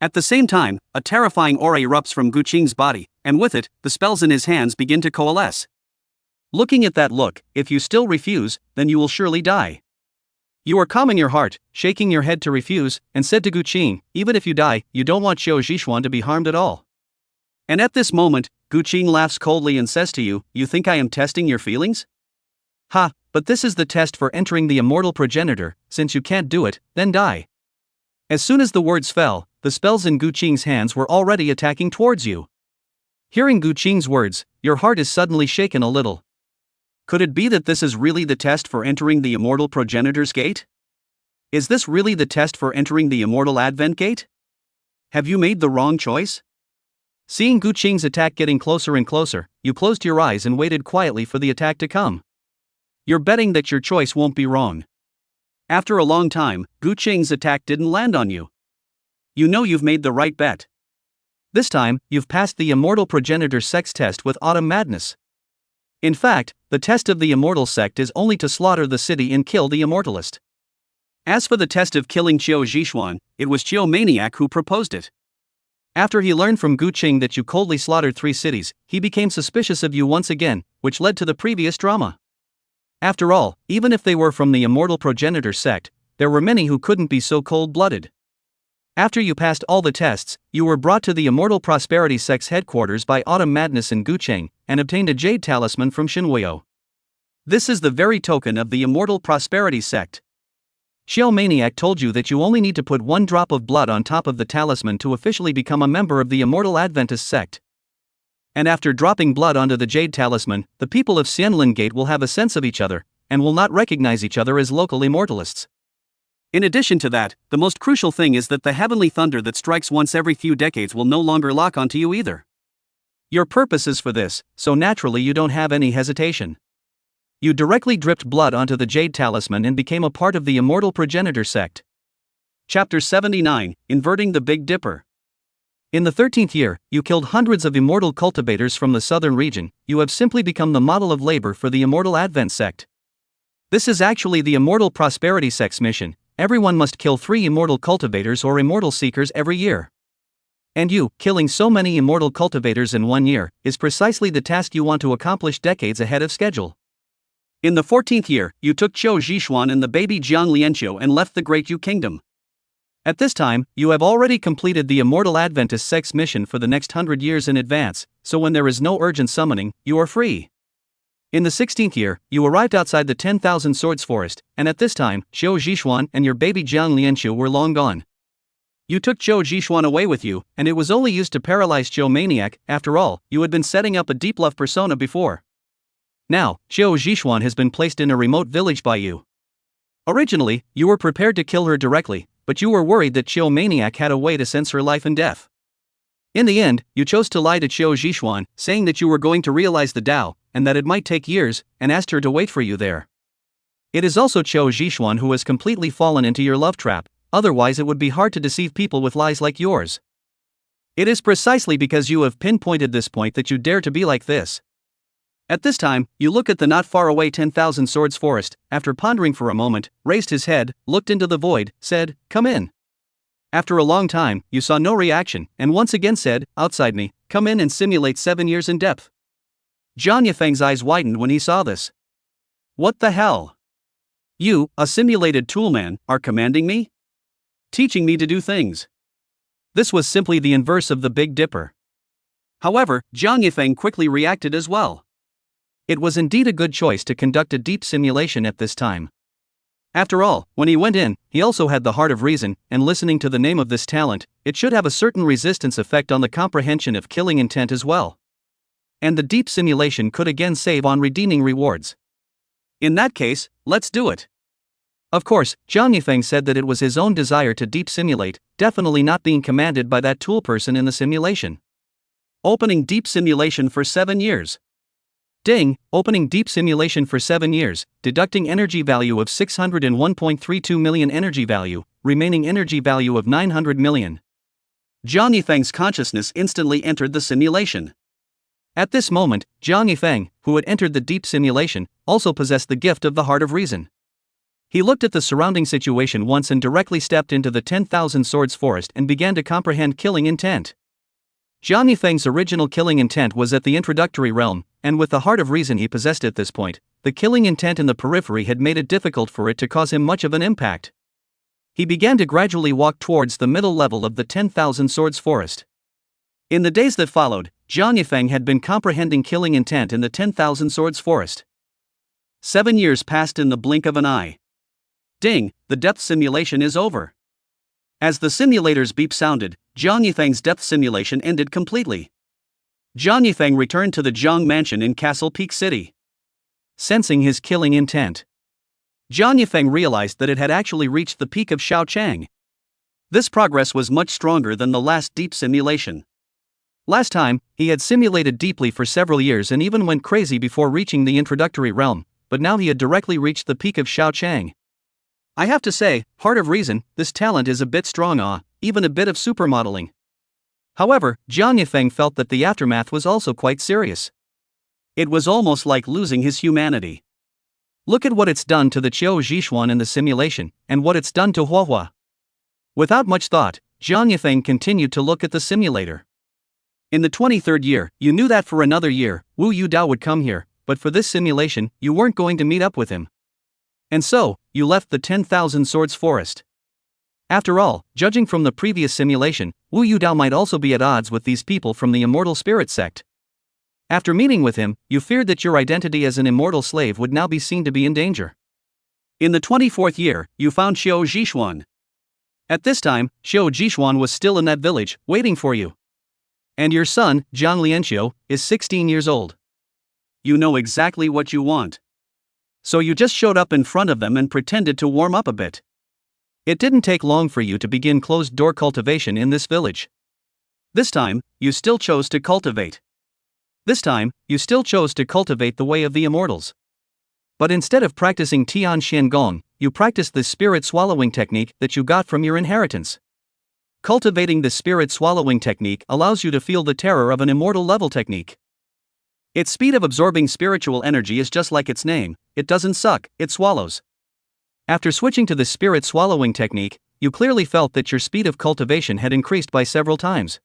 At the same time, a terrifying aura erupts from Gu Qing's body, and with it, the spells in his hands begin to coalesce. Looking at that look, if you still refuse, then you will surely die. You are calming your heart, shaking your head to refuse, and said to Gu Qing, even if you die, you don't want Qiu Zhixuan to be harmed at all. And at this moment, Gu Qing laughs coldly and says to you, you think I am testing your feelings? Ha, but this is the test for entering the Immortal Progenitor. Since you can't do it, then die. As soon as the words fell, the spells in Gu Qing's hands were already attacking towards you. Hearing Gu Qing's words, your heart is suddenly shaken a little. Could it be that this is really the test for entering the Immortal Progenitor's gate? Is this really the test for entering the Immortal Advent gate? Have you made the wrong choice? Seeing Gu Qing's attack getting closer and closer, you closed your eyes and waited quietly for the attack to come. You're betting that your choice won't be wrong. After a long time, Gu Qing's attack didn't land on you. You know you've made the right bet. This time, you've passed the Immortal Progenitor sect's test with autumn madness. In fact, the test of the Immortal sect is only to slaughter the city and kill the Immortalist. As for the test of killing Qiu Zhixuan, it was Qiu Maniac who proposed it. After he learned from Gu Qing that you coldly slaughtered 3 cities, he became suspicious of you once again, which led to the previous drama. After all, even if they were from the Immortal Progenitor sect, there were many who couldn't be so cold-blooded. After you passed all the tests, you were brought to the Immortal Prosperity sect's headquarters by Autumn Madness and Gu Qing, and obtained a jade talisman from Shinhuo. This is the very token of the Immortal Prosperity sect. Xiao Maniac told you that you only need to put 1 drop of blood on top of the talisman to officially become a member of the Immortal Adventist sect. And after dropping blood onto the jade talisman, the people of Xianlin Gate will have a sense of each other, and will not recognize each other as local immortalists. In addition to that, the most crucial thing is that the heavenly thunder that strikes once every few decades will no longer lock onto you either. Your purpose is for this, so naturally you don't have any hesitation. You directly dripped blood onto the jade talisman and became a part of the Immortal Progenitor sect. Chapter 79, Inverting the Big Dipper. In the 13th year, you killed hundreds of immortal cultivators from the southern region. You have simply become the model of labor for the Immortal Advent sect. This is actually the Immortal Prosperity sect's mission. Everyone must kill 3 immortal cultivators or immortal seekers every year. And you, killing so many immortal cultivators in 1 year, is precisely the task you want to accomplish decades ahead of schedule. In the 14th year, you took Qiu Zhixuan and the baby Jiang Lianqiu and left the Great Yu Kingdom. At this time, you have already completed the Immortal Adventist sect's mission for the next 100 years in advance, so when there is no urgent summoning, you are free. In the 16th year, you arrived outside the 10,000 Swords Forest, and at this time, Qiu Zhixuan and your baby Jiang Lianqiu were long gone. You took Qiu Zhixuan away with you, and it was only used to paralyze Qiu Maniac. After all, you had been setting up a deep love persona before. Now, Qiu Zhixuan has been placed in a remote village by you. Originally, you were prepared to kill her directly, but you were worried that Qiu Maniac had a way to sense her life and death. In the end, you chose to lie to Qiu Zhixuan, saying that you were going to realize the Tao, and that it might take years, and asked her to wait for you there. It is also Qiu Zhixuan who has completely fallen into your love trap, otherwise it would be hard to deceive people with lies like yours. It is precisely because you have pinpointed this point that you dare to be like this. At this time, you look at the not far away 10,000 Swords Forest, after pondering for a moment, raised his head, looked into the void, said, "Come in." After a long time, you saw no reaction, and once again said, "Outside me, come in and simulate 7 years in depth." Zhang Yifeng's eyes widened when he saw this. What the hell? You, a simulated toolman, are commanding me? Teaching me to do things. This was simply the inverse of the Big Dipper. However, Jiang Yifeng quickly reacted as well. It was indeed a good choice to conduct a deep simulation at this time. After all, when he went in, he also had the heart of reason, and listening to the name of this talent, it should have a certain resistance effect on the comprehension of killing intent as well. And the deep simulation could again save on redeeming rewards. In that case, let's do it. Of course, Jiang Yifeng said that it was his own desire to deep simulate, definitely not being commanded by that tool person in the simulation. Opening deep simulation for 7 years. Ding, opening deep simulation for 7 years, deducting energy value of 601.32 million energy value, remaining energy value of 900 million. Jiang Yifeng's consciousness instantly entered the simulation. At this moment, Jiang Yifeng, who had entered the deep simulation, also possessed the gift of the heart of reason. He looked at the surrounding situation once and directly stepped into the 10,000 swords forest and began to comprehend killing intent. Jiang Yifeng's original killing intent was at the introductory realm, and with the heart of reason he possessed at this point, the killing intent in the periphery had made it difficult for it to cause him much of an impact. He began to gradually walk towards the middle level of the 10,000 swords forest. In the days that followed, Jiang Yifeng had been comprehending killing intent in the 10,000 swords forest. 7 years passed in the blink of an eye. Ding, the depth simulation is over. As the simulator's beep sounded, Jiang Yifeng's depth simulation ended completely. Jiang Yifeng returned to the Jiang mansion in Castle Peak City. Sensing his killing intent, Jiang Yifeng realized that it had actually reached the peak of Shaochang. This progress was much stronger than the last deep simulation. Last time, he had simulated deeply for several years and even went crazy before reaching the introductory realm, but now he had directly reached the peak of Shaochang. I have to say, heart of reason, this talent is a bit strong, even a bit of supermodeling. However, Jiang Yifeng felt that the aftermath was also quite serious. It was almost like losing his humanity. Look at what it's done to the Qiu Zhixuan in the simulation, and what it's done to Huahua. Without much thought, Jiang Yifeng continued to look at the simulator. In the 23rd year, you knew that for another year, Wu Yudao would come here, but for this simulation, you weren't going to meet up with him. And so, you left the 10,000 swords forest. After all, judging from the previous simulation, Wu Yudao might also be at odds with these people from the immortal spirit sect. After meeting with him, you feared that your identity as an immortal slave would now be seen to be in danger. In the 24th year, you found Qiu Zhixuan. At this time, Qiu Zhixuan was still in that village, waiting for you. And your son, Jiang Lianxiu, is 16 years old. You know exactly what you want. So you just showed up in front of them and pretended to warm up a bit. It didn't take long for you to begin closed-door cultivation in this village. This time, you still chose to cultivate. This time, you still chose to cultivate the way of the immortals. But instead of practicing Tian Xian Gong, you practiced the spirit swallowing technique that you got from your inheritance. Cultivating the spirit swallowing technique allows you to feel the terror of an immortal level technique. Its speed of absorbing spiritual energy is just like its name, it doesn't suck, it swallows. After switching to the spirit swallowing technique, you clearly felt that your speed of cultivation had increased by several times.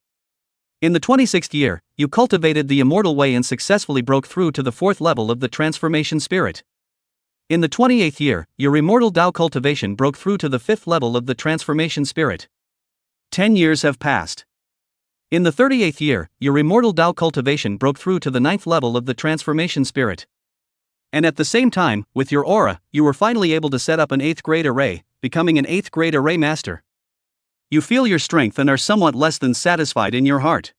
In the 26th year, you cultivated the immortal way and successfully broke through to the 4th level of the transformation spirit. In the 28th year, your immortal Dao cultivation broke through to the 5th level of the transformation spirit. 10 years have passed. In the 38th year, your immortal Dao cultivation broke through to the 9th level of the transformation spirit. And at the same time, with your aura, you were finally able to set up an 8th grade array, becoming an 8th grade array master. You feel your strength and are somewhat less than satisfied in your heart.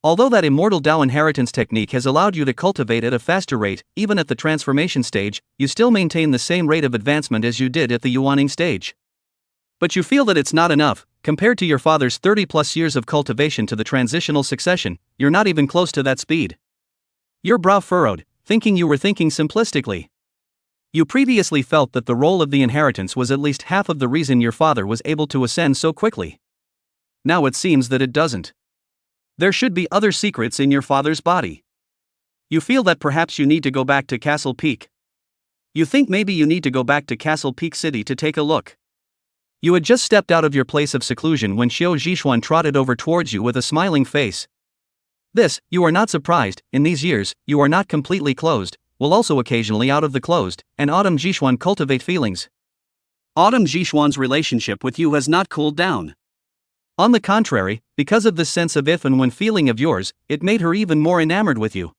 Although that immortal Dao inheritance technique has allowed you to cultivate at a faster rate, even at the transformation stage, you still maintain the same rate of advancement as you did at the Yuaning stage. But you feel that it's not enough. Compared to your father's 30-plus years of cultivation to the transitional succession, you're not even close to that speed. Your brow furrowed, thinking you were thinking simplistically. You previously felt that the role of the inheritance was at least half of the reason your father was able to ascend so quickly. Now it seems that it doesn't. There should be other secrets in your father's body. You feel that perhaps you need to go back to Castle Peak. You think maybe you need to go back to Castle Peak City to take a look. You had just stepped out of your place of seclusion when Qiu Zhixuan trotted over towards you with a smiling face. This, you are not surprised, in these years, you are not completely closed, will also occasionally out of the closed, and Autumn Jishuan cultivate feelings. Autumn Jishuan's relationship with you has not cooled down. On the contrary, because of this sense of if and when feeling of yours, it made her even more enamored with you.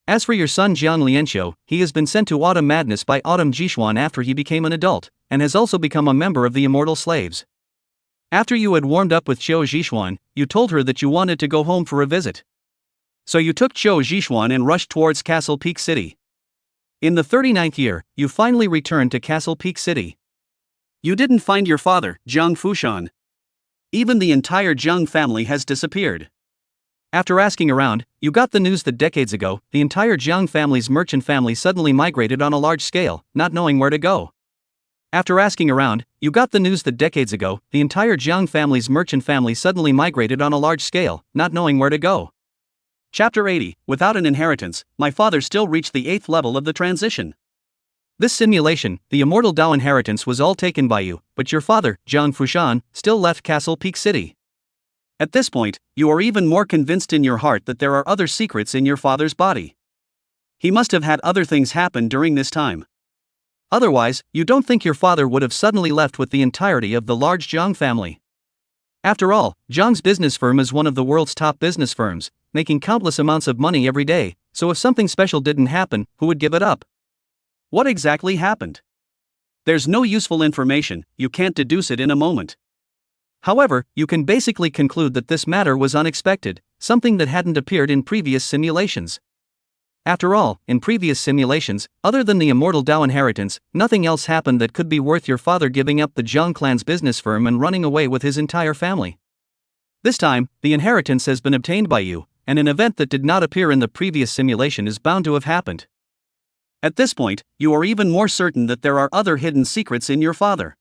As for your son Jiang Lianxiu, he has been sent to Autumn Madness by Autumn Jishuan after he became an adult, and has also become a member of the Immortal Slaves. After you had warmed up with Qiu Jishuan, you told her that you wanted to go home for a visit. So you took Qiu Jishuan and rushed towards Castle Peak City. In the 39th year, you finally returned to Castle Peak City. You didn't find your father, Jiang Fushan. Even the entire Jiang family has disappeared. After asking around, you got the news that decades ago, the entire Jiang family's merchant family suddenly migrated on a large scale, not knowing where to go. After asking around, you got the news that decades ago, the entire Jiang family's merchant family suddenly migrated on a large scale, not knowing where to go. Chapter 80, Without an inheritance, my father still reached the 8th level of the transition. This simulation, the Immortal Dao inheritance was all taken by you, but your father, Jiang Fushan, still left Castle Peak City. At this point, you are even more convinced in your heart that there are other secrets in your father's body. He must have had other things happen during this time. Otherwise, you don't think your father would have suddenly left with the entirety of the large Jiang family. After all, Jiang's business firm is one of the world's top business firms, making countless amounts of money every day, so if something special didn't happen, who would give it up? What exactly happened? There's no useful information, you can't deduce it in a moment. However, you can basically conclude that this matter was unexpected, something that hadn't appeared in previous simulations. After all, in previous simulations, other than the Immortal Dao inheritance, nothing else happened that could be worth your father giving up the Jiang clan's business firm and running away with his entire family. This time, the inheritance has been obtained by you, and an event that did not appear in the previous simulation is bound to have happened. At this point, you are even more certain that there are other hidden secrets in your father.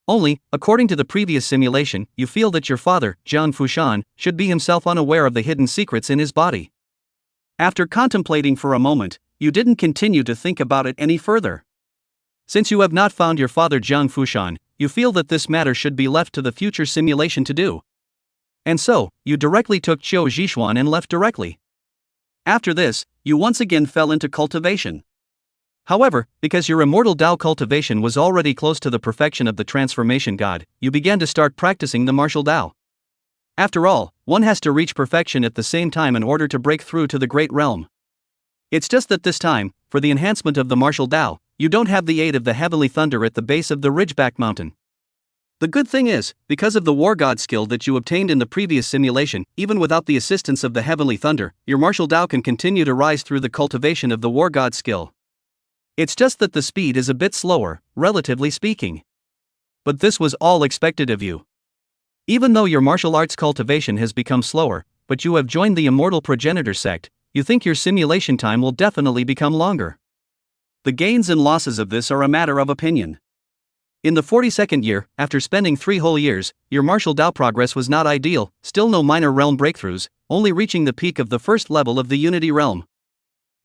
Only, according to the previous simulation, you feel that your father, Jiang Fushan, should be himself unaware of the hidden secrets in his body. After contemplating for a moment, you didn't continue to think about it any further. Since you have not found your father Jiang Fushan, you feel that this matter should be left to the future simulation to do. And so, you directly took Qiu Jishuan and left directly. After this, you once again fell into cultivation. However, because your immortal Dao cultivation was already close to the perfection of the transformation god, you began to start practicing the martial Dao. After all, one has to reach perfection at the same time in order to break through to the great realm. It's just that this time, for the enhancement of the martial Dao, you don't have the aid of the heavenly thunder at the base of the Ridgeback Mountain. The good thing is, because of the war god skill that you obtained in the previous simulation, even without the assistance of the heavenly thunder, your martial Dao can continue to rise through the cultivation of the war god skill. It's just that the speed is a bit slower, relatively speaking. But this was all expected of you. Even though your martial arts cultivation has become slower, but you have joined the Immortal Progenitor sect, you think your simulation time will definitely become longer. The gains and losses of this are a matter of opinion. In the 42nd year, after spending 3 whole years, your martial Dao progress was not ideal, still no minor realm breakthroughs, only reaching the peak of the first level of the Unity realm.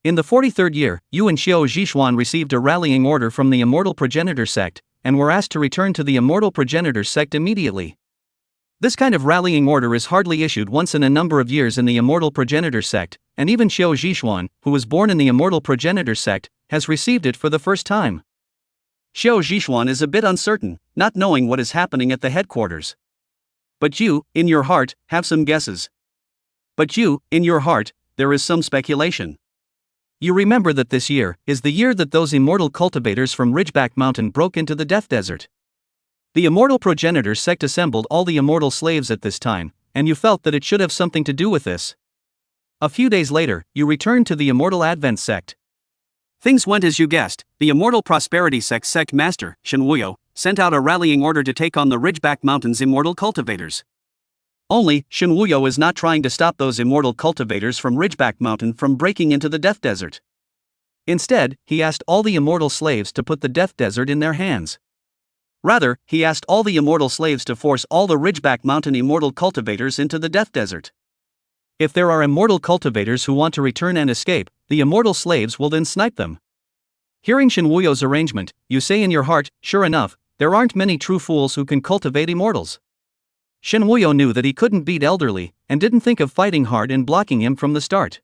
In the 43rd year, you and Qiu Jishuan received a rallying order from the Immortal Progenitor sect, and were asked to return to the Immortal Progenitor sect immediately. This kind of rallying order is hardly issued once in a number of years in the Immortal Progenitor sect, and even Qiu Jishuan, who was born in the Immortal Progenitor sect, has received it for the first time. Qiu Jishuan is a bit uncertain, not knowing what is happening at the headquarters. But you, in your heart, have some guesses. But you, in your heart, there is some speculation. You remember that this year is the year that those immortal cultivators from Ridgeback Mountain broke into the Death Desert. The Immortal Progenitor sect assembled all the immortal slaves at this time, and you felt that it should have something to do with this. A few days later, you returned to the Immortal Advent sect. Things went as you guessed. The Immortal Prosperity sect master, Shen Wuyo, sent out a rallying order to take on the Ridgeback Mountain's immortal cultivators. Only, Shen Wuyo is not trying to stop those immortal cultivators from Ridgeback Mountain from breaking into the Death Desert. Instead, he asked all the immortal slaves to put the Death Desert in their hands. Rather, he asked all the immortal slaves to force all the Ridgeback Mountain immortal cultivators into the Death Desert. If there are immortal cultivators who want to return and escape, the immortal slaves will then snipe them. Hearing Shen Wuyo's arrangement, you say in your heart, sure enough, there aren't many true fools who can cultivate immortals. Shen Wuyo knew that he couldn't beat Elderly, and didn't think of fighting hard and blocking him from the start.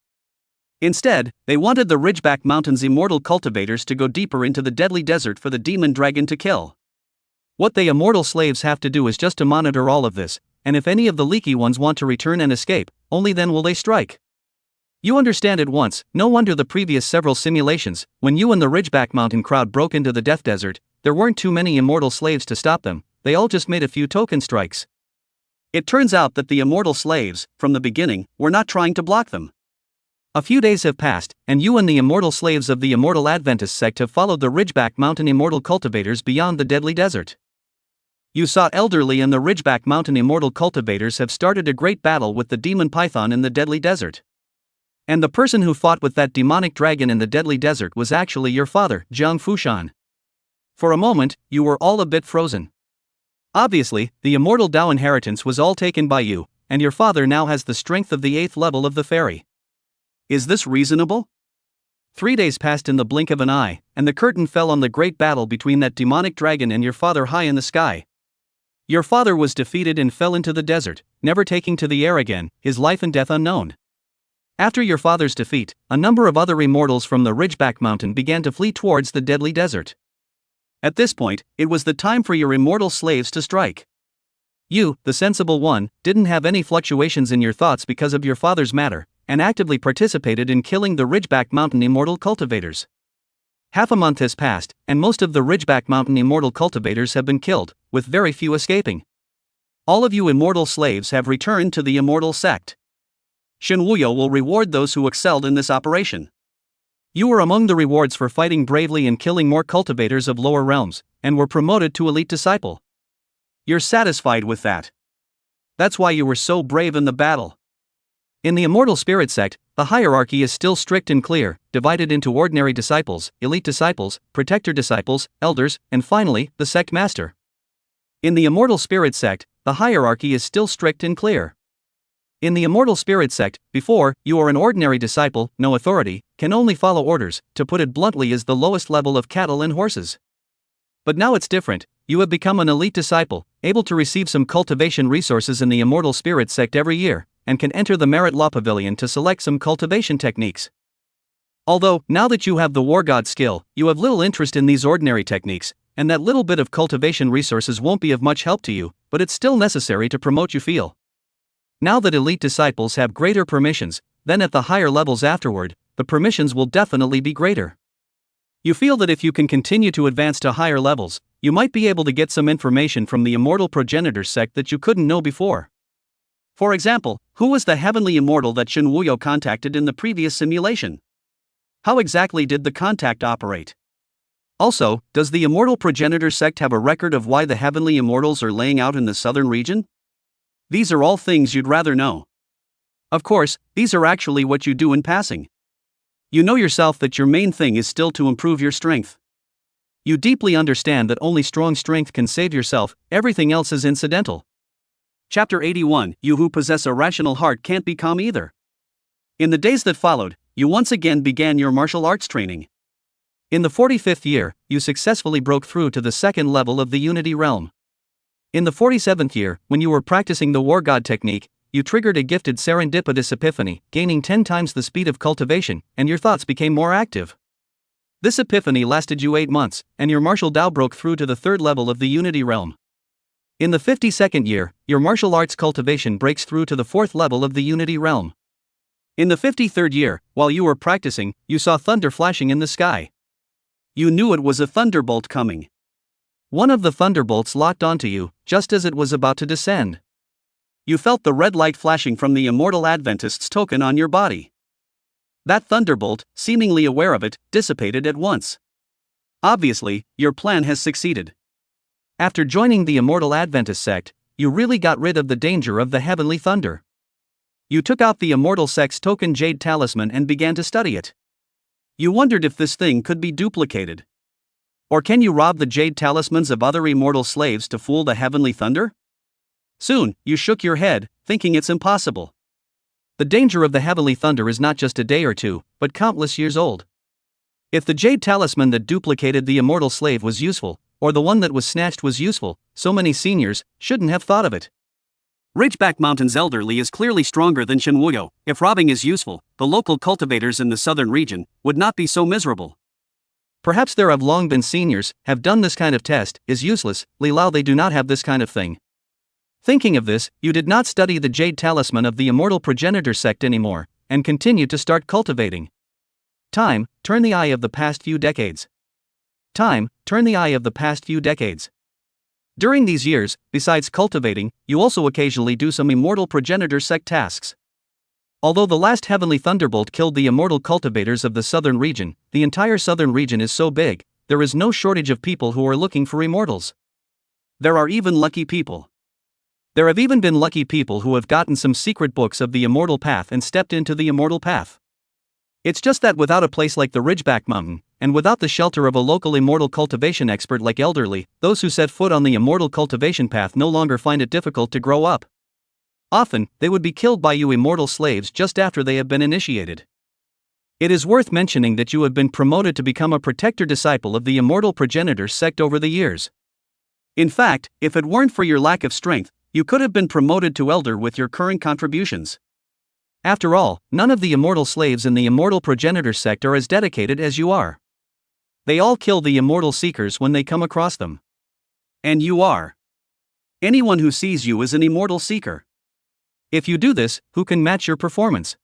Instead, they wanted the Ridgeback Mountain's immortal cultivators to go deeper into the deadly desert for the demon dragon to kill. What the immortal slaves have to do is just to monitor all of this, and if any of the leaky ones want to return and escape, only then will they strike. You understand at once. No wonder the previous several simulations, when you and the Ridgeback Mountain crowd broke into the Death Desert, there weren't too many immortal slaves to stop them, they all just made a few token strikes. It turns out that the immortal slaves, from the beginning, were not trying to block them. A few days have passed, and you and the immortal slaves of the Immortal Adventist sect have followed the Ridgeback Mountain immortal cultivators beyond the deadly desert. You saw Elderly and the Ridgeback Mountain immortal cultivators have started a great battle with the demon python in the deadly desert. And the person who fought with that demonic dragon in the deadly desert was actually your father, Jiang Fushan. For a moment, you were all a bit frozen. Obviously, the immortal Dao inheritance was all taken by you, and your father now has the strength of the 8th level of the fairy. Is this reasonable? 3 days passed in the blink of an eye, and the curtain fell on the great battle between that demonic dragon and your father high in the sky. Your father was defeated and fell into the desert, never taking to the air again, his life and death unknown. After your father's defeat, a number of other immortals from the Ridgeback Mountain began to flee towards the deadly desert. At this point, it was the time for your immortal slaves to strike. You, the sensible one, didn't have any fluctuations in your thoughts because of your father's matter, and actively participated in killing the Ridgeback Mountain immortal cultivators. Half a month has passed, and most of the Ridgeback Mountain immortal cultivators have been killed, with very few escaping. All of you immortal slaves have returned to the immortal sect. Shinwuyo will reward those who excelled in this operation. You were among the rewards for fighting bravely and killing more cultivators of lower realms, and were promoted to elite disciple. You're satisfied with that. That's why you were so brave in the battle. In the Immortal Spirit sect, the hierarchy is still strict and clear, divided into ordinary disciples, elite disciples, protector disciples, elders, and finally, the sect master. In the Immortal Spirit sect, the hierarchy is still strict and clear. In the Immortal Spirit sect, before, you are an ordinary disciple, no authority, can only follow orders, to put it bluntly is the lowest level of cattle and horses. But now it's different, you have become an elite disciple, able to receive some cultivation resources in the Immortal Spirit sect every year, and can enter the Merit Law Pavilion to select some cultivation techniques. Although, now that you have the War God skill, you have little interest in these ordinary techniques, and that little bit of cultivation resources won't be of much help to you, but it's still necessary to promote you feel. Now that elite disciples have greater permissions, then at the higher levels afterward, the permissions will definitely be greater. You feel that if you can continue to advance to higher levels, you might be able to get some information from the Immortal Progenitor sect that you couldn't know before. For example, who was the heavenly immortal that Shinwuyo contacted in the previous simulation? How exactly did the contact operate? Also, does the Immortal Progenitor sect have a record of why the heavenly immortals are laying out in the southern region? These are all things you'd rather know. Of course, these are actually what you do in passing. You know yourself that your main thing is still to improve your strength. You deeply understand that only strong strength can save yourself, everything else is incidental. Chapter 81, You who possess a rational heart can't be calm either. In the days that followed, you once again began your martial arts training. In the 45th year, you successfully broke through to the second level of the Unity Realm. In the 47th year, when you were practicing the War God technique, you triggered a gifted serendipitous epiphany, gaining 10 times the speed of cultivation, and your thoughts became more active. This epiphany lasted you 8 months, and your martial Dao broke through to the third level of the Unity Realm. In the 52nd year, your martial arts cultivation breaks through to the fourth level of the Unity Realm. In the 53rd year, while you were practicing, you saw thunder flashing in the sky. You knew it was a thunderbolt coming. One of the thunderbolts locked onto you, just as it was about to descend. You felt the red light flashing from the Immortal Adventist's token on your body. That thunderbolt, seemingly aware of it, dissipated at once. Obviously, your plan has succeeded. After joining the Immortal Adventist sect, you really got rid of the danger of the heavenly thunder. You took out the Immortal sect's token Jade Talisman and began to study it. You wondered if this thing could be duplicated. Or can you rob the Jade Talismans of other immortal slaves to fool the heavenly thunder? Soon, you shook your head, thinking it's impossible. The danger of the heavenly thunder is not just a day or two, but countless years old. If the Jade Talisman that duplicated the immortal slave was useful, or the one that was snatched was useful, so many seniors shouldn't have thought of it. Ridgeback Mountain's elderly is clearly stronger than Shinwuyo. If robbing is useful, the local cultivators in the southern region would not be so miserable. Perhaps there have long been seniors, have done this kind of test, is useless, Li Lao they do not have this kind of thing. Thinking of this, you did not study the jade talisman of the immortal progenitor sect anymore, and continued to start cultivating. Time, turn the eye of the past few decades. Time, turn the eye of the past few decades. During these years, besides cultivating, you also occasionally do some immortal progenitor sect tasks. Although the last heavenly thunderbolt killed the immortal cultivators of the southern region, the entire southern region is so big, there is no shortage of people who are looking for immortals. There are even lucky people. There have even been lucky people who have gotten some secret books of the immortal path and stepped into the immortal path. It's just that without a place like the Ridgeback Mountain, and without the shelter of a local immortal cultivation expert like Elderly, those who set foot on the immortal cultivation path no longer find it difficult to grow up. Often, they would be killed by you immortal slaves just after they have been initiated. It is worth mentioning that you have been promoted to become a protector disciple of the immortal progenitor sect over the years. In fact, if it weren't for your lack of strength, you could have been promoted to elder with your current contributions. After all, none of the immortal slaves in the immortal progenitor sect are as dedicated as you are. They all kill the immortal seekers when they come across them. And you are. Anyone who sees you is an immortal seeker. If you do this, who can match your performance?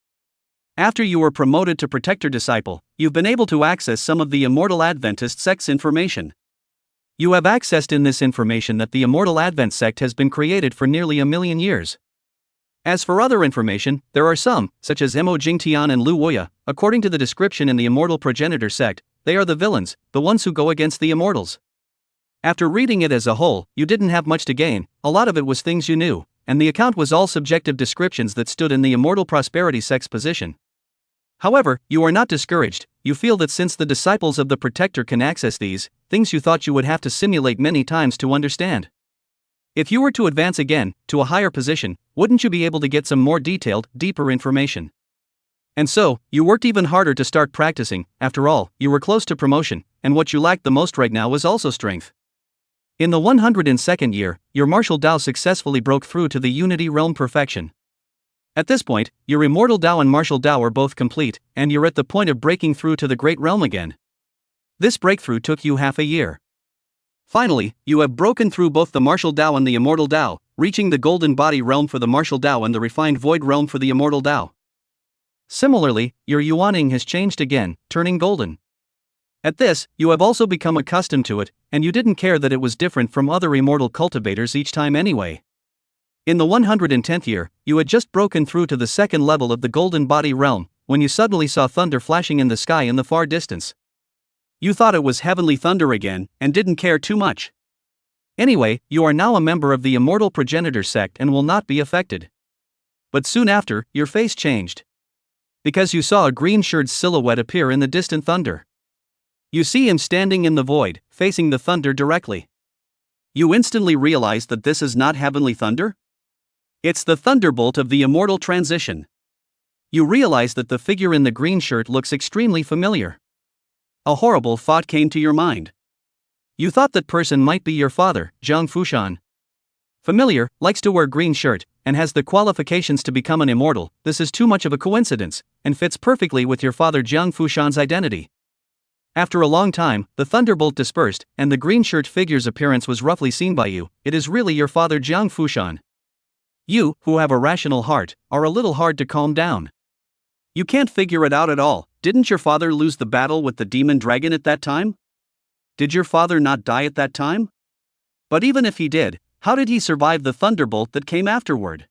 After you were promoted to protector disciple, you've been able to access some of the immortal Adventist sect's information. You have accessed in this information that the immortal Advent sect has been created for nearly 1,000,000 years. As for other information, there are some, such as Mo Jingtian and Lu Woya. According to the description in the immortal progenitor sect, they are the villains, the ones who go against the immortals. After reading it as a whole, you didn't have much to gain, a lot of it was things you knew, and the account was all subjective descriptions that stood in the immortal prosperity sect's position. However, you are not discouraged. You feel that since the disciples of the protector can access these things, you thought you would have to simulate many times to understand. If you were to advance again, to a higher position, wouldn't you be able to get some more detailed, deeper information? And so, you worked even harder to start practicing. After all, you were close to promotion, and what you lacked the most right now was also strength. In the 102nd year, your martial Dao successfully broke through to the Unity Realm perfection. At this point, your immortal Dao and martial Dao are both complete, and you're at the point of breaking through to the Great Realm again. This breakthrough took you half a year. Finally, you have broken through both the martial Dao and the immortal Dao, reaching the golden body realm for the martial Dao and the refined void realm for the immortal Dao. Similarly, your Yuaning has changed again, turning golden. At this, you have also become accustomed to it, and you didn't care that it was different from other immortal cultivators each time anyway. In the 110th year, you had just broken through to the second level of the golden body realm, when you suddenly saw thunder flashing in the sky in the far distance. You thought it was heavenly thunder again, and didn't care too much. Anyway, you are now a member of the immortal progenitor sect and will not be affected. But soon after, your face changed. Because you saw a green-shirted silhouette appear in the distant thunder. You see him standing in the void, facing the thunder directly. You instantly realize that this is not heavenly thunder? It's the thunderbolt of the immortal transition. You realize that the figure in the green shirt looks extremely familiar. A horrible thought came to your mind. You thought that person might be your father, Jiang Fushan. Familiar, likes to wear green shirt, and has the qualifications to become an immortal. This is too much of a coincidence, and fits perfectly with your father Jiang Fushan's identity. After a long time, the thunderbolt dispersed, and the green shirt figure's appearance was roughly seen by you. It is really your father Jiang Fushan. You, who have a rational heart, are a little hard to calm down. You can't figure it out at all. Didn't your father lose the battle with the demon dragon at that time? Did your father not die at that time? But even if he did, how did he survive the thunderbolt that came afterward?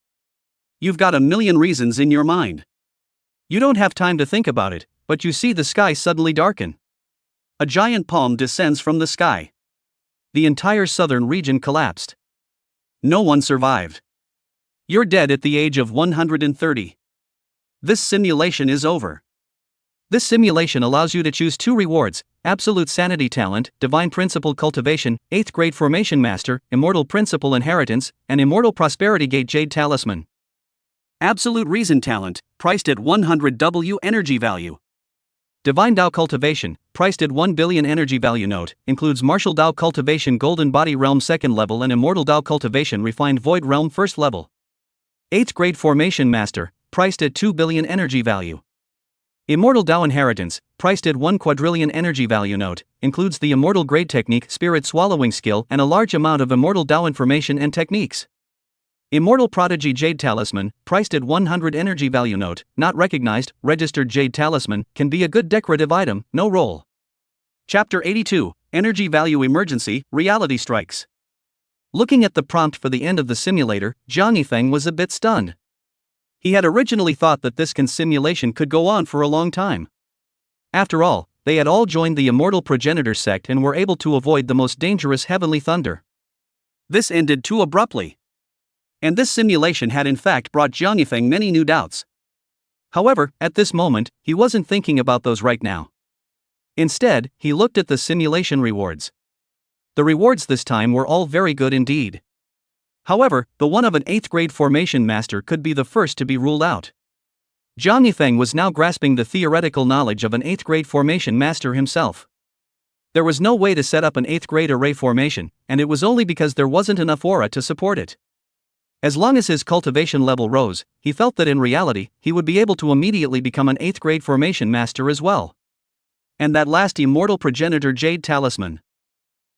You've got 1,000,000 reasons in your mind. You don't have time to think about it, but you see the sky suddenly darken. A giant palm descends from the sky. The entire southern region collapsed. No one survived. You're dead at the age of 130. This simulation is over. This simulation allows you to choose 2 rewards: Absolute Sanity Talent, Divine Principle Cultivation, 8th Grade Formation Master, Immortal Principle Inheritance, and Immortal Prosperity Gate Jade Talisman. Absolute Reason Talent, priced at 100 W energy value. Divine Dao Cultivation, priced at 1 billion energy value. Note, includes Martial Dao Cultivation Golden Body Realm 2nd level and Immortal Dao Cultivation Refined Void Realm 1st level. 8th grade formation master, priced at 2 billion energy value. Immortal Dao inheritance, priced at 1 quadrillion energy value. Note, includes the immortal grade technique, spirit swallowing skill, and a large amount of immortal Dao information and techniques. Immortal prodigy jade talisman, priced at 100 energy value. Note, not recognized, registered jade talisman, can be a good decorative item, no role. Chapter 82, Energy Value Emergency, Reality Strikes. Looking at the prompt for the end of the simulator, Jiang Yifeng was a bit stunned. He had originally thought that this simulation could go on for a long time. After all, they had all joined the immortal progenitor sect and were able to avoid the most dangerous heavenly thunder. This ended too abruptly. And this simulation had in fact brought Jiang Yifeng many new doubts. However, at this moment, he wasn't thinking about those right now. Instead, he looked at the simulation rewards. The rewards this time were all very good indeed. However, the one of an 8th grade formation master could be the first to be ruled out. Jiang Yifeng was now grasping the theoretical knowledge of an 8th grade formation master himself. There was no way to set up an 8th grade array formation, and it was only because there wasn't enough aura to support it. As long as his cultivation level rose, he felt that in reality, he would be able to immediately become an 8th grade formation master as well. And that last immortal progenitor jade talisman.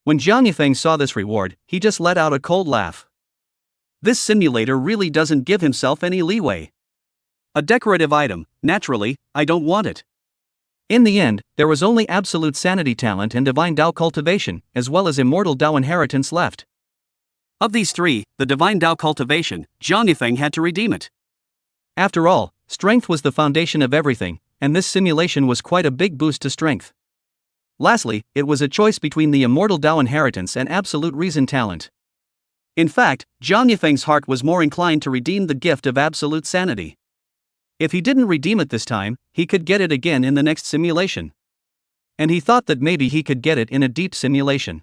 When Jiang Yifeng saw this reward, he just let out a cold laugh. This simulator really doesn't give himself any leeway. A decorative item, naturally, I don't want it. In the end, there was only absolute sanity talent and divine Dao cultivation, as well as immortal Dao inheritance left. Of these three, the divine Dao cultivation, Jiang Yifeng had to redeem it. After all, strength was the foundation of everything, and this simulation was quite a big boost to strength. Lastly, it was a choice between the immortal Dao inheritance and absolute reason talent. In fact, Jiang Yifeng's heart was more inclined to redeem the gift of absolute sanity. If he didn't redeem it this time, he could get it again in the next simulation. And he thought that maybe he could get it in a deep simulation.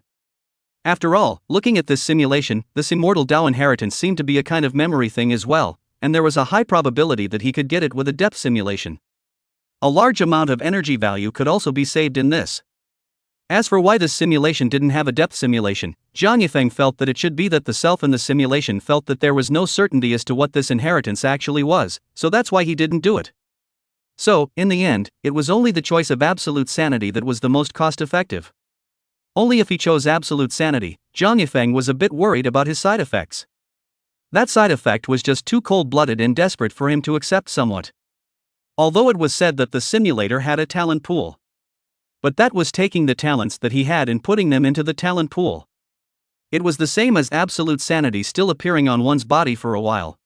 After all, looking at this simulation, this immortal Dao inheritance seemed to be a kind of memory thing as well, and there was a high probability that he could get it with a depth simulation. A large amount of energy value could also be saved in this. As for why this simulation didn't have a depth simulation, Jiang Yifeng felt that it should be that the self in the simulation felt that there was no certainty as to what this inheritance actually was, so that's why he didn't do it. So, in the end, it was only the choice of absolute sanity that was the most cost-effective. Only if he chose absolute sanity, Jiang Yifeng was a bit worried about his side effects. That side effect was just too cold-blooded and desperate for him to accept somewhat. Although it was said that the simulator had a talent pool. But that was taking the talents that he had and putting them into the talent pool. It was the same as absolute sanity still appearing on one's body for a while.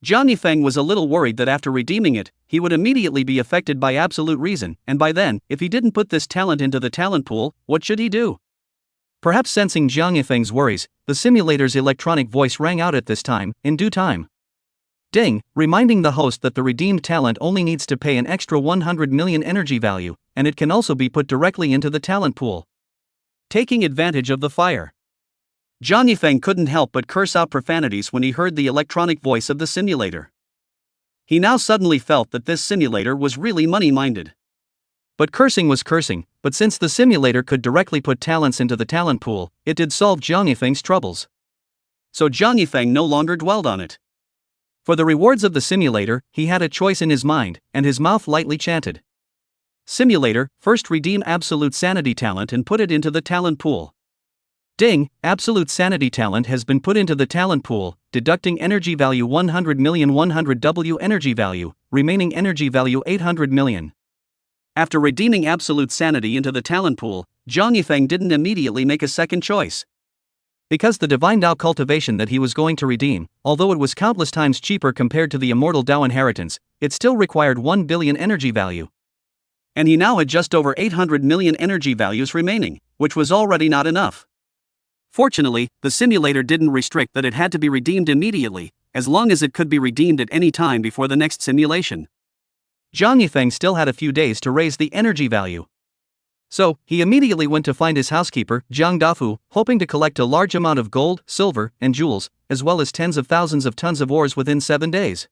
Jiang Yifeng was a little worried that after redeeming it, he would immediately be affected by absolute reason, and by then, if he didn't put this talent into the talent pool, what should he do? Perhaps sensing Jiang Yifeng's worries, the simulator's electronic voice rang out at this time, in due time. Ding, reminding the host that the redeemed talent only needs to pay an extra 100 million energy value, and it can also be put directly into the talent pool. Taking advantage of the fire. Jiang Yifeng couldn't help but curse out profanities when he heard the electronic voice of the simulator. He now suddenly felt that this simulator was really money-minded. But cursing was cursing, but since the simulator could directly put talents into the talent pool, it did solve Jiang Yifeng's troubles. So Jiang Yifeng no longer dwelled on it. For the rewards of the simulator, he had a choice in his mind, and his mouth lightly chanted. Simulator, first redeem absolute sanity talent and put it into the talent pool. Ding, absolute sanity talent has been put into the talent pool, deducting energy value 100 million 100 W energy value, remaining energy value 800 million. After redeeming absolute sanity into the talent pool, Jiang Yifeng didn't immediately make a second choice. Because the divine Dao cultivation that he was going to redeem, although it was countless times cheaper compared to the immortal Dao inheritance, it still required 1 billion energy value. And he now had just over 800 million energy values remaining, which was already not enough. Fortunately, the simulator didn't restrict that it had to be redeemed immediately, as long as it could be redeemed at any time before the next simulation. Jiang Yifeng still had a few days to raise the energy value. So, he immediately went to find his housekeeper, Jiang Dafu, hoping to collect a large amount of gold, silver, and jewels, as well as tens of thousands of tons of ores within 7 days.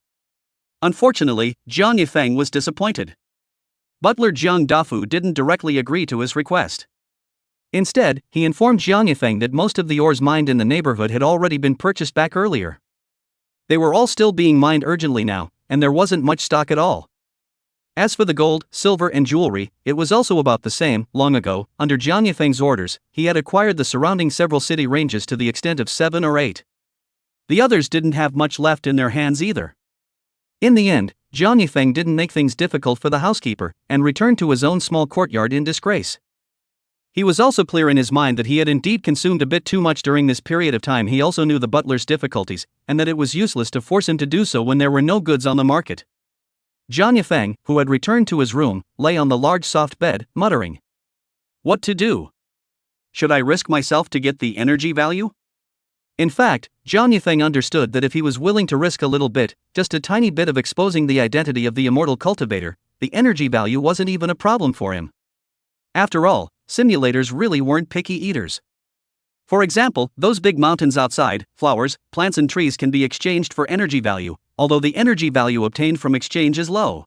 Unfortunately, Jiang Yifeng was disappointed. Butler Jiang Dafu didn't directly agree to his request. Instead, he informed Jiang Yifeng that most of the ores mined in the neighborhood had already been purchased back earlier. They were all still being mined urgently now, and there wasn't much stock at all. As for the gold, silver and jewelry, it was also about the same. Long ago, under Jiang Yifeng's orders, he had acquired the surrounding several city ranges to the extent of 7 or 8. The others didn't have much left in their hands either. In the end, Jiang Yifeng didn't make things difficult for the housekeeper, and returned to his own small courtyard in disgrace. He was also clear in his mind that he had indeed consumed a bit too much during this period of time. He also knew the butler's difficulties, and that it was useless to force him to do so when there were no goods on the market. Jiang Yifeng, who had returned to his room, lay on the large soft bed, muttering. What to do? Should I risk myself to get the energy value? In fact, Jiang Yifeng understood that if he was willing to risk a little bit, just a tiny bit of exposing the identity of the immortal cultivator, the energy value wasn't even a problem for him. After all, simulators really weren't picky eaters. For example, those big mountains outside, flowers, plants and trees can be exchanged for energy value, although the energy value obtained from exchange is low.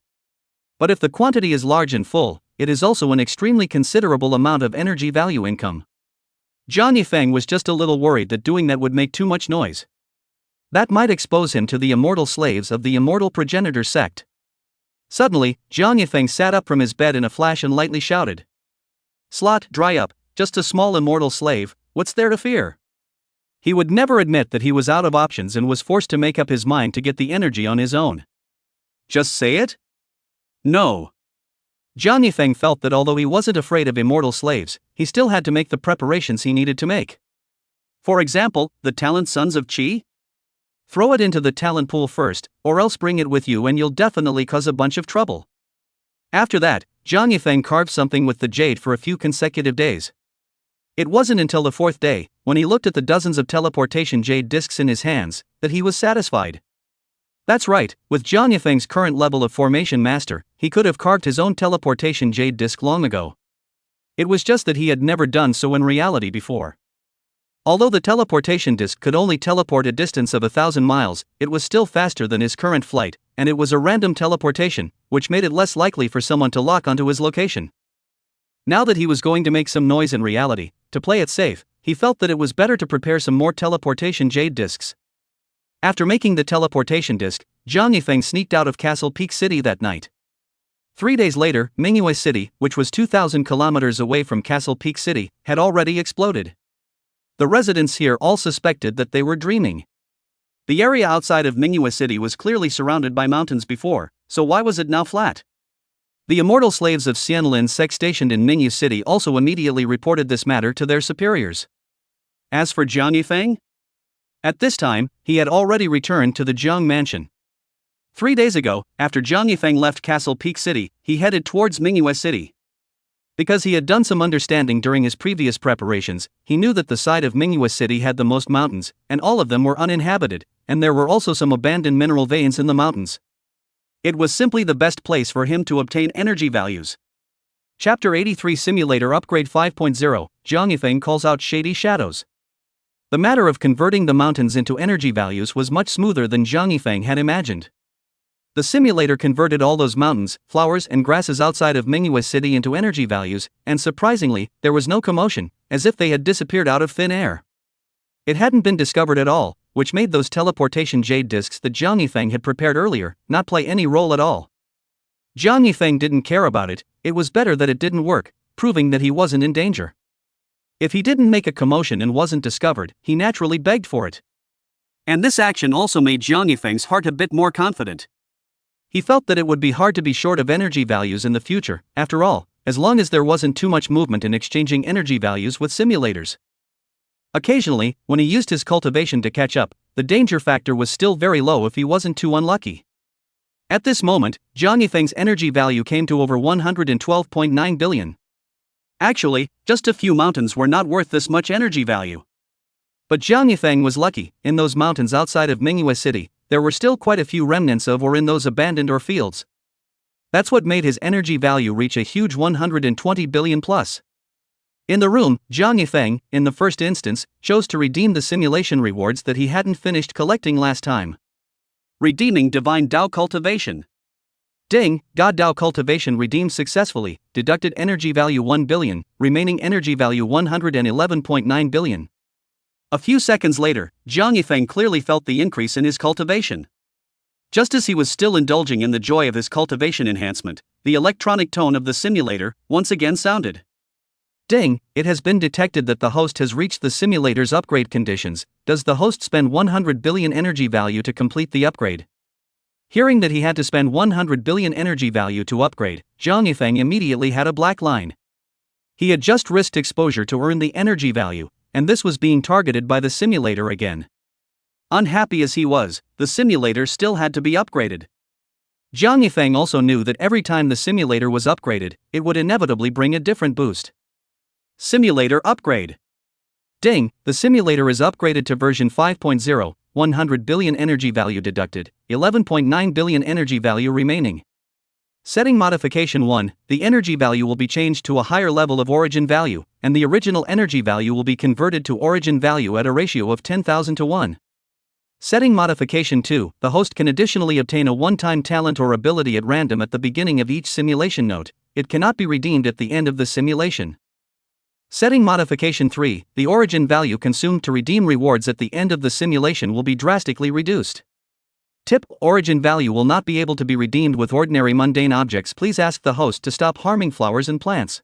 But if the quantity is large and full, it is also an extremely considerable amount of energy value income. Jiang Yifeng was just a little worried that doing that would make too much noise. That might expose him to the immortal slaves of the immortal progenitor sect. Suddenly, Jiang Yifeng sat up from his bed in a flash and lightly shouted. Slot, dry up, just a small immortal slave, what's there to fear? He would never admit that he was out of options and was forced to make up his mind to get the energy on his own. Just say it? No. Jiang Yifeng felt that although he wasn't afraid of immortal slaves, he still had to make the preparations he needed to make. For example, the talent Sons of Qi? Throw it into the talent pool first, or else bring it with you and you'll definitely cause a bunch of trouble. After that, Jiang Yifeng carved something with the jade for a few consecutive days. It wasn't until the 4th day, when he looked at the dozens of teleportation jade discs in his hands, that he was satisfied. That's right, with Jiang Yifeng's current level of formation master, he could have carved his own teleportation jade disc long ago. It was just that he had never done so in reality before. Although the teleportation disc could only teleport a distance of 1,000 miles, it was still faster than his current flight, and it was a random teleportation, which made it less likely for someone to lock onto his location. Now that he was going to make some noise in reality, to play it safe, he felt that it was better to prepare some more teleportation jade discs. After making the teleportation disc, Jiang Yifeng sneaked out of Castle Peak City that night. 3 days later, manhwa City, which was 2,000 kilometers away from Castle Peak City, had already exploded. The residents here all suspected that they were dreaming. The area outside of manhwa City was clearly surrounded by mountains before, so why was it now flat? The immortal slaves of Xianlin's sect stationed in manhwa City also immediately reported this matter to their superiors. As for Jiang Yifeng? At this time, he had already returned to the Jiang mansion. 3 days ago, after Jiang Yifeng left Castle Peak City, he headed towards manhwa City. Because he had done some understanding during his previous preparations, he knew that the side of manhwa City had the most mountains, and all of them were uninhabited, and there were also some abandoned mineral veins in the mountains. It was simply the best place for him to obtain energy values. Chapter 83 Simulator Upgrade 5.0, Jiang Yifeng calls out shady shadows. The matter of converting the mountains into energy values was much smoother than Jiang Yifeng had imagined. The simulator converted all those mountains, flowers and grasses outside of manhwa City into energy values, and surprisingly, there was no commotion, as if they had disappeared out of thin air. It hadn't been discovered at all, which made those teleportation jade discs that Jiang Yifeng had prepared earlier not play any role at all. Jiang Yifeng didn't care about it, it was better that it didn't work, proving that he wasn't in danger. If he didn't make a commotion and wasn't discovered, he naturally begged for it. And this action also made Jiang Yifeng's heart a bit more confident. He felt that it would be hard to be short of energy values in the future, after all, as long as there wasn't too much movement in exchanging energy values with simulators. Occasionally, when he used his cultivation to catch up, the danger factor was still very low if he wasn't too unlucky. At this moment, Jiang Yifeng's energy value came to over 112.9 billion. Actually, just a few mountains were not worth this much energy value. But Jiang Yifeng was lucky. In those mountains outside of manhwa City, there were still quite a few remnants of or in those abandoned or fields. That's what made his energy value reach a huge 120 billion plus. In the room, Jiang Yifeng, in the first instance, chose to redeem the simulation rewards that he hadn't finished collecting last time. Redeeming Divine Dao Cultivation. Ding, God Dao Cultivation redeemed successfully, deducted energy value 1 billion, remaining energy value 111.9 billion. A few seconds later, Jiang Yifeng clearly felt the increase in his cultivation. Just as he was still indulging in the joy of his cultivation enhancement, the electronic tone of the simulator once again sounded. Ding, it has been detected that the host has reached the simulator's upgrade conditions. Does the host spend 100 billion energy value to complete the upgrade? Hearing that he had to spend 100 billion energy value to upgrade, Jiang Yifeng immediately had a black line. He had just risked exposure to earn the energy value, and this was being targeted by the simulator again. Unhappy as he was, the simulator still had to be upgraded. Jiang Yifeng also knew that every time the simulator was upgraded, it would inevitably bring a different boost. Simulator upgrade. Ding, the simulator is upgraded to version 5.0, 100 billion energy value deducted, 11.9 billion energy value remaining. Setting modification 1, the energy value will be changed to a higher level of origin value, and the original energy value will be converted to origin value at a ratio of 10,000 to 1. Setting modification 2, the host can additionally obtain a one-time talent or ability at random at the beginning of each simulation note. It cannot be redeemed at the end of the simulation. Setting modification 3, the origin value consumed to redeem rewards at the end of the simulation will be drastically reduced. Tip: origin value will not be able to be redeemed with ordinary mundane objects. Please ask the host to stop harming flowers and plants.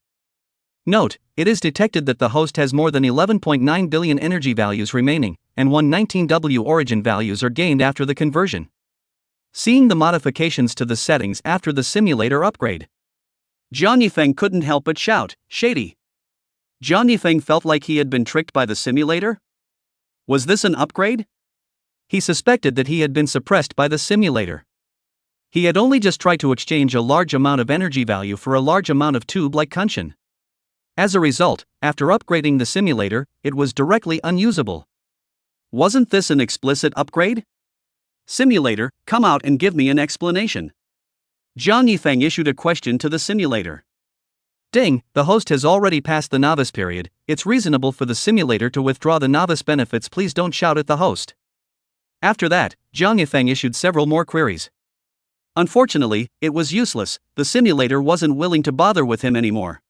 Note: it is detected that the host has more than 11.9 billion energy values remaining, and 119W origin values are gained after the conversion. Seeing the modifications to the settings after the simulator upgrade, Jiang Yifeng couldn't help but shout, "Shady!" Jiang Yifeng felt like he had been tricked by the simulator. Was this an upgrade? He suspected that he had been suppressed by the simulator. He had only just tried to exchange a large amount of energy value for a large amount of tube-like kunshin. As a result, after upgrading the simulator, it was directly unusable. Wasn't this an explicit upgrade? Simulator, come out and give me an explanation. Jiang Yifeng issued a question to the simulator. Ding, the host has already passed the novice period. It's reasonable for the simulator to withdraw the novice benefits. Please don't shout at the host. After that, Jiang Yifeng issued several more queries. Unfortunately, it was useless. The simulator wasn't willing to bother with him anymore.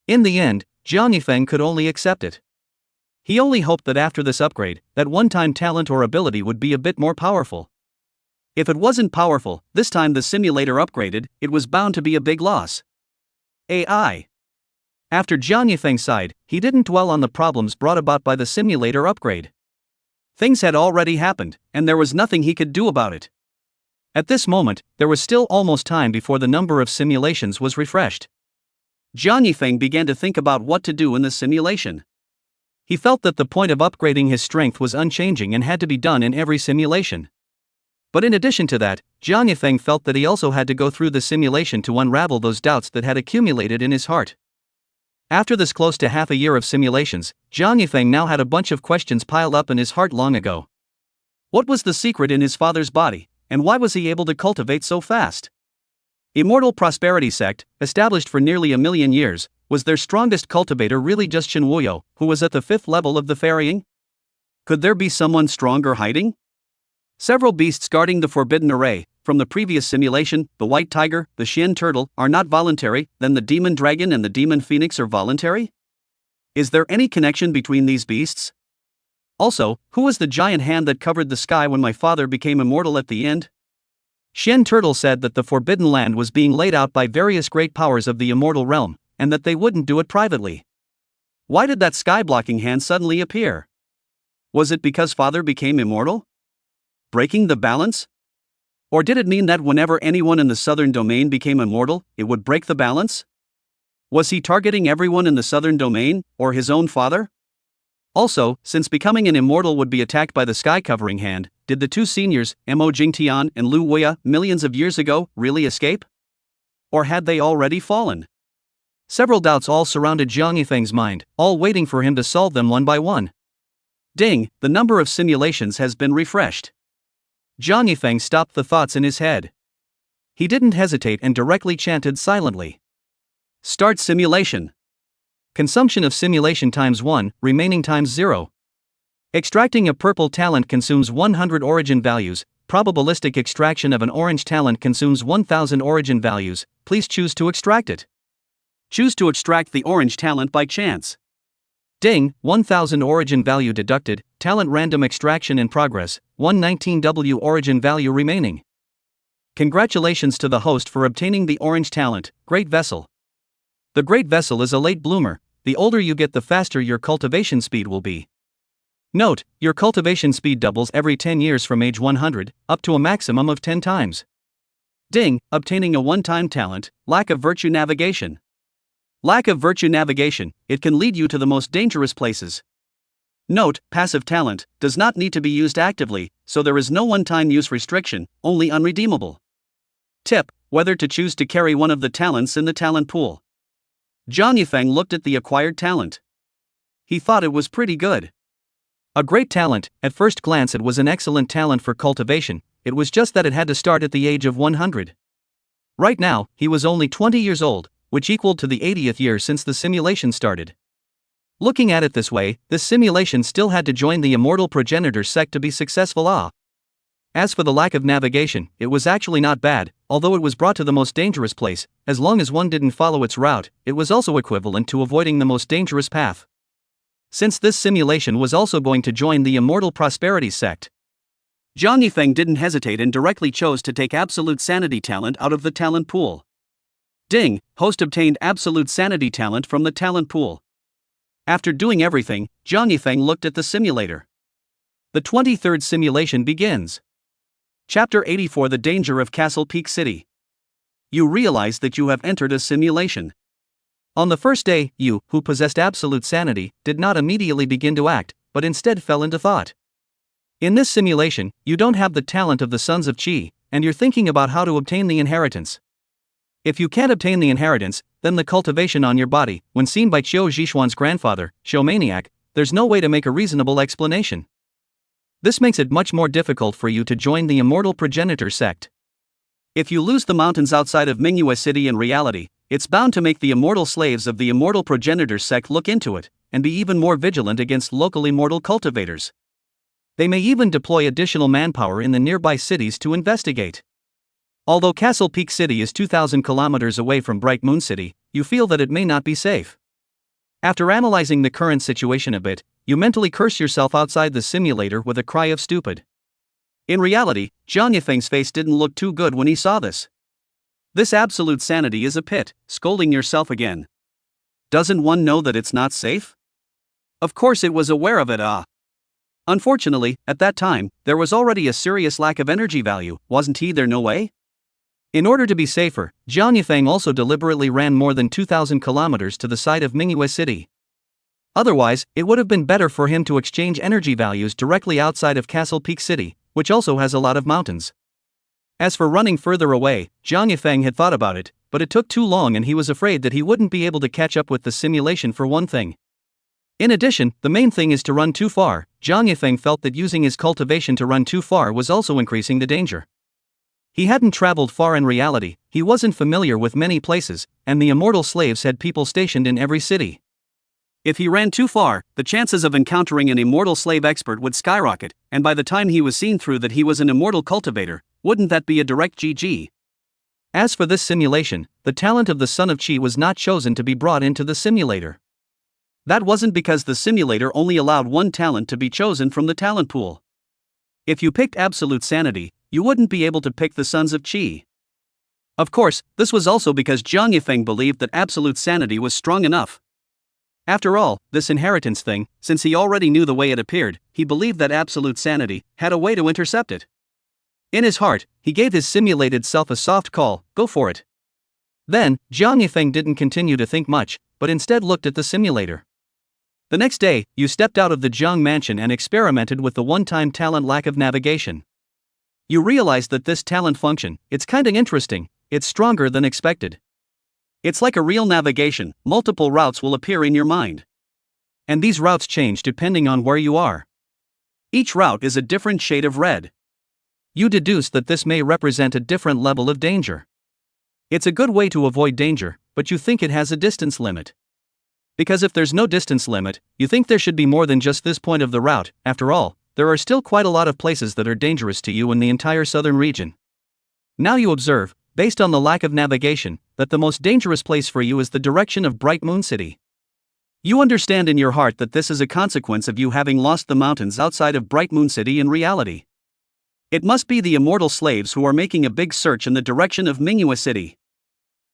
In the end, Jiang Yifeng could only accept it. He only hoped that after this upgrade, that one-time talent or ability would be a bit more powerful. If it wasn't powerful, this time the simulator upgraded, it was bound to be a big loss. AI. After Jiang Yifeng sighed, he didn't dwell on the problems brought about by the simulator upgrade. Things had already happened, and there was nothing he could do about it. At this moment, there was still almost time before the number of simulations was refreshed. Jiang Yifeng began to think about what to do in the simulation. He felt that the point of upgrading his strength was unchanging and had to be done in every simulation. But in addition to that, Jiang Yifeng felt that he also had to go through the simulation to unravel those doubts that had accumulated in his heart. After this close to half a year of simulations, Jiang Yifeng now had a bunch of questions piled up in his heart long ago. What was the secret in his father's body, and why was he able to cultivate so fast? Immortal Prosperity Sect, established for nearly 1,000,000 years, was their strongest cultivator really just Shen Wuyo, who was at the 5th level of the ferrying? Could there be someone stronger hiding? Several beasts guarding the forbidden array, from the previous simulation, the white tiger, the Shen turtle, are not voluntary, then the demon dragon and the demon phoenix are voluntary? Is there any connection between these beasts? Also, who was the giant hand that covered the sky when my father became immortal at the end? Shen turtle said that the forbidden land was being laid out by various great powers of the immortal realm, and that they wouldn't do it privately. Why did that sky-blocking hand suddenly appear? Was it because father became immortal? Breaking the balance? Or did it mean that whenever anyone in the southern domain became immortal, it would break the balance? Was he targeting everyone in the southern domain, or his own father? Also, since becoming an immortal would be attacked by the sky-covering hand, did the two seniors, Mo Jingtian and Lu Weya, millions of years ago, really escape? Or had they already fallen? Several doubts all surrounded Jiang Yifeng's mind, all waiting for him to solve them one by one. Ding, the number of simulations has been refreshed. Jiang Yifeng stopped the thoughts in his head. He didn't hesitate and directly chanted silently. Start simulation. Consumption of simulation times 1, remaining times 0. Extracting a purple talent consumes 100 origin values. Probabilistic extraction of an orange talent consumes 1000 origin values. Please choose to extract it. Choose to extract the orange talent by chance. Ding, 1000 origin value deducted, talent random extraction in progress, 119W origin value remaining. Congratulations to the host for obtaining the orange talent, Great Vessel. The Great Vessel is a late bloomer. The older you get, the faster your cultivation speed will be. Note, your cultivation speed doubles every 10 years from age 100, up to a maximum of 10 times. Ding, obtaining a one-time talent, Lack of Virtue Navigation. Lack of Virtue Navigation, it can lead you to the most dangerous places. Note, passive talent does not need to be used actively, so there is no one-time use restriction, only unredeemable. Tip, whether to choose to carry one of the talents in the talent pool. Zhang Yifeng looked at the acquired talent. He thought it was pretty good. A great talent. At first glance it was an excellent talent for cultivation, it was just that it had to start at the age of 100. Right now, he was only 20 years old, which equaled to the 80th year since the simulation started. Looking at it this way, this simulation still had to join the immortal progenitor sect to be successful. As for the lack of navigation, it was actually not bad, although it was brought to the most dangerous place. As long as one didn't follow its route, it was also equivalent to avoiding the most dangerous path. Since this simulation was also going to join the immortal prosperity sect, Zhang Yifeng didn't hesitate and directly chose to take absolute sanity talent out of the talent pool. Ding, host obtained absolute sanity talent from the talent pool. After doing everything, Zhang Yifeng looked at the simulator. The 23rd simulation begins. Chapter 84, The Danger of Castle Peak City. You realize that you have entered a simulation. On the first day, you, who possessed absolute sanity, did not immediately begin to act, but instead fell into thought. In this simulation, you don't have the talent of the Sons of Qi, and you're thinking about how to obtain the inheritance. If you can't obtain the inheritance, then the cultivation on your body, when seen by Qiu Zhishuan's grandfather, Showmaniac, there's no way to make a reasonable explanation. This makes it much more difficult for you to join the immortal progenitor sect. If you lose the mountains outside of Manhwa City in reality, it's bound to make the immortal slaves of the immortal progenitor sect look into it, and be even more vigilant against local immortal cultivators. They may even deploy additional manpower in the nearby cities to investigate. Although Castle Peak City is 2,000 kilometers away from Bright Moon City, you feel that it may not be safe. After analyzing the current situation a bit, you mentally curse yourself outside the simulator with a cry of stupid. In reality, Zhang Yifeng's face didn't look too good when he saw this. This absolute sanity is a pit, scolding yourself again. Doesn't one know that it's not safe? Of course it was aware of it. Unfortunately, at that time, there was already a serious lack of energy value, wasn't there no way? In order to be safer, Zhang Yifeng also deliberately ran more than 2,000 kilometers to the side of Manhwa City. Otherwise, it would have been better for him to exchange energy values directly outside of Castle Peak City, which also has a lot of mountains. As for running further away, Zhang Yifeng had thought about it, but it took too long and he was afraid that he wouldn't be able to catch up with the simulation for one thing. In addition, the main thing is to run too far. Zhang Yifeng felt that using his cultivation to run too far was also increasing the danger. He hadn't traveled far in reality, he wasn't familiar with many places, and the immortal slaves had people stationed in every city. If he ran too far, the chances of encountering an immortal slave expert would skyrocket, and by the time he was seen through that he was an immortal cultivator, wouldn't that be a direct GG? As for this simulation, the talent of the Son of Qi was not chosen to be brought into the simulator. That wasn't because the simulator only allowed one talent to be chosen from the talent pool. If you picked absolute sanity, you wouldn't be able to pick the Sons of Qi. Of course, this was also because Zhang Yifeng believed that absolute sanity was strong enough. After all, this inheritance thing, since he already knew the way it appeared, he believed that absolute sanity had a way to intercept it. In his heart, he gave his simulated self a soft call, go for it. Then, Zhang Yifeng didn't continue to think much, but instead looked at the simulator. The next day, you stepped out of the Zhang mansion and experimented with the one-time talent lack of navigation. You realized that this talent function, it's kinda interesting, it's stronger than expected. It's like a real navigation, multiple routes will appear in your mind. And these routes change depending on where you are. Each route is a different shade of red. You deduce that this may represent a different level of danger. It's a good way to avoid danger, but you think it has a distance limit. Because if there's no distance limit, you think there should be more than just this point of the route. After all, there are still quite a lot of places that are dangerous to you in the entire southern region. Now you observe, based on the lack of navigation, that the most dangerous place for you is the direction of Bright Moon City. You understand in your heart that this is a consequence of you having lost the mountains outside of Bright Moon City in reality. It must be the immortal slaves who are making a big search in the direction of manhwa City.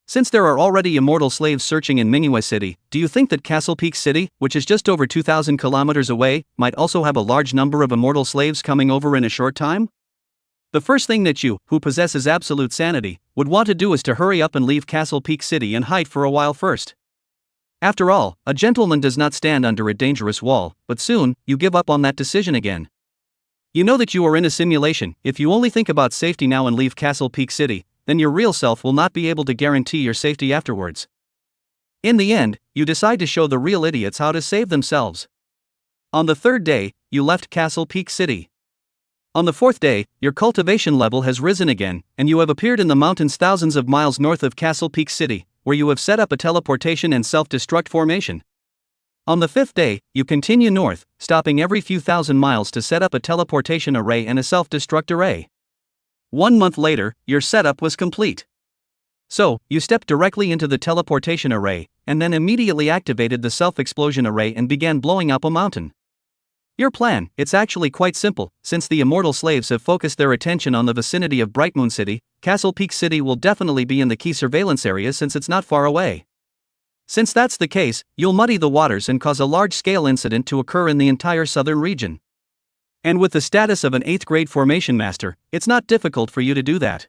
Since there are already immortal slaves searching in manhwa City, do you think that Castle Peak City, which is just over 2,000 kilometers away, might also have a large number of immortal slaves coming over in a short time? The first thing that you, who possesses absolute sanity, would want to do is to hurry up and leave Castle Peak City and hide for a while first. After all, a gentleman does not stand under a dangerous wall, but soon, you give up on that decision again. You know that you are in a simulation. If you only think about safety now and leave Castle Peak City, then your real self will not be able to guarantee your safety afterwards. In the end, you decide to show the real idiots how to save themselves. On the third day, you left Castle Peak City. On the fourth day, your cultivation level has risen again, and you have appeared in the mountains thousands of miles north of Castle Peak City, where you have set up a teleportation and self-destruct formation. On the fifth day, you continue north, stopping every few thousand miles to set up a teleportation array and a self-destruct array. 1 month later, your setup was complete. So, you stepped directly into the teleportation array, and then immediately activated the self-explosion array and began blowing up a mountain. Your plan, it's actually quite simple. Since the immortal slaves have focused their attention on the vicinity of Bright Moon City, Castle Peak City will definitely be in the key surveillance area since it's not far away. Since that's the case, you'll muddy the waters and cause a large-scale incident to occur in the entire southern region. And with the status of an 8th grade formation master, it's not difficult for you to do that.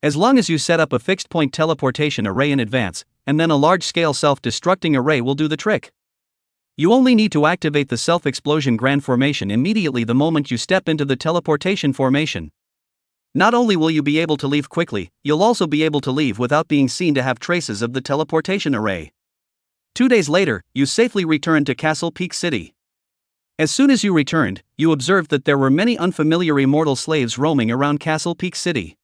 As long as you set up a fixed-point teleportation array in advance, and then a large-scale self-destructing array will do the trick. You only need to activate the self-explosion grand formation immediately the moment you step into the teleportation formation. Not only will you be able to leave quickly, you'll also be able to leave without being seen to have traces of the teleportation array. 2 days later, you safely returned to Castle Peak City. As soon as you returned, you observed that there were many unfamiliar immortal slaves roaming around Castle Peak City.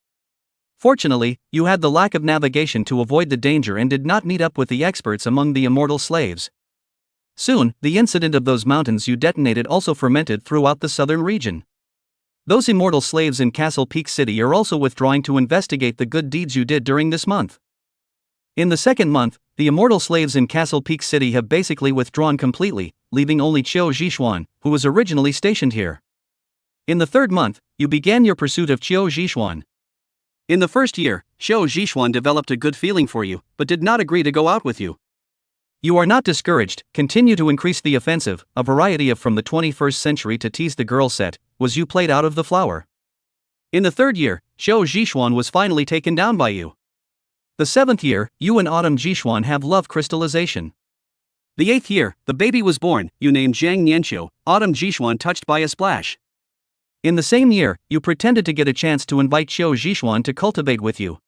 Fortunately, you had the lack of navigation to avoid the danger and did not meet up with the experts among the immortal slaves. Soon, the incident of those mountains you detonated also fermented throughout the southern region. Those immortal slaves in Castle Peak City are also withdrawing to investigate the good deeds you did during this month. In the second month, the immortal slaves in Castle Peak City have basically withdrawn completely, leaving only Qiu Zhixuan, who was originally stationed here. In the third month, you began your pursuit of Qiu Zhixuan. In the first year, Qiu Zhixuan developed a good feeling for you, but did not agree to go out with you. You are not discouraged, continue to increase the offensive. A variety of From the 21st Century to Tease the Girl set was you played out of the flower. In the third year, Qiu Zhixuan was finally taken down by you. The seventh year, you and Autumn Zhixuan have love crystallization. The 8th year, the baby was born. You named Zhang Nianqiu, Autumn Zhixuan touched by a splash. In the same year, you pretended to get a chance to invite Qiu Zhixuan to cultivate with you.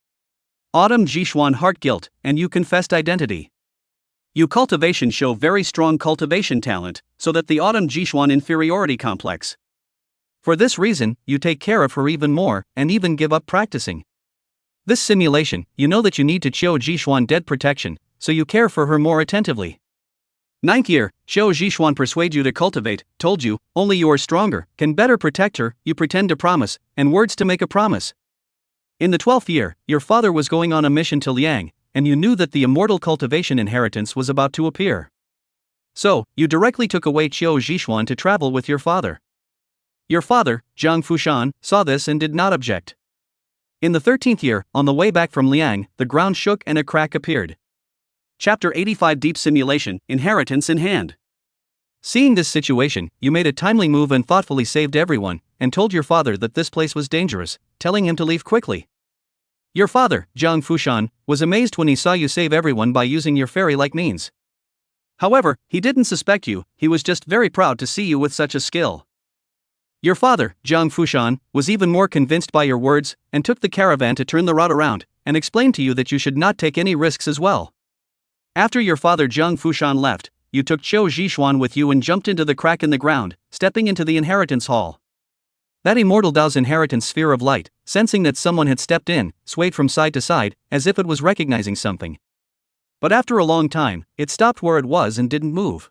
Autumn Zhixuan heart guilt, and you confessed identity. You Cultivation show very strong cultivation talent, so that the Autumn Zhixuan inferiority complex. For this reason, you take care of her even more, and even give up practicing. This simulation, you know that you need to Qiu Zhixuan dead protection, so you care for her more attentively. 9th year, Qiu Zhixuan persuade you to cultivate, told you, only you are stronger, can better protect her, you pretend to promise, and words to make a promise. In the 12th year, your father was going on a mission to Liang, and you knew that the immortal cultivation inheritance was about to appear. So, you directly took away Qiu Zhixuan to travel with your father. Your father, Zhang Fushan, saw this and did not object. In the 13th year, on the way back from Liang, the ground shook and a crack appeared. Chapter 85 Deep Simulation, Inheritance in Hand. Seeing this situation, you made a timely move and thoughtfully saved everyone, and told your father that this place was dangerous, telling him to leave quickly. Your father, Zhang Fushan, was amazed when he saw you save everyone by using your fairy-like means. However, he didn't suspect you, he was just very proud to see you with such a skill. Your father, Zhang Fushan, was even more convinced by your words, and took the caravan to turn the route around, and explained to you that you should not take any risks as well. After your father Zhang Fushan left, you took Qiu Zhixuan with you and jumped into the crack in the ground, stepping into the inheritance hall. That immortal Dao's inheritance sphere of light, sensing that someone had stepped in, swayed from side to side, as if it was recognizing something. But after a long time, it stopped where it was and didn't move.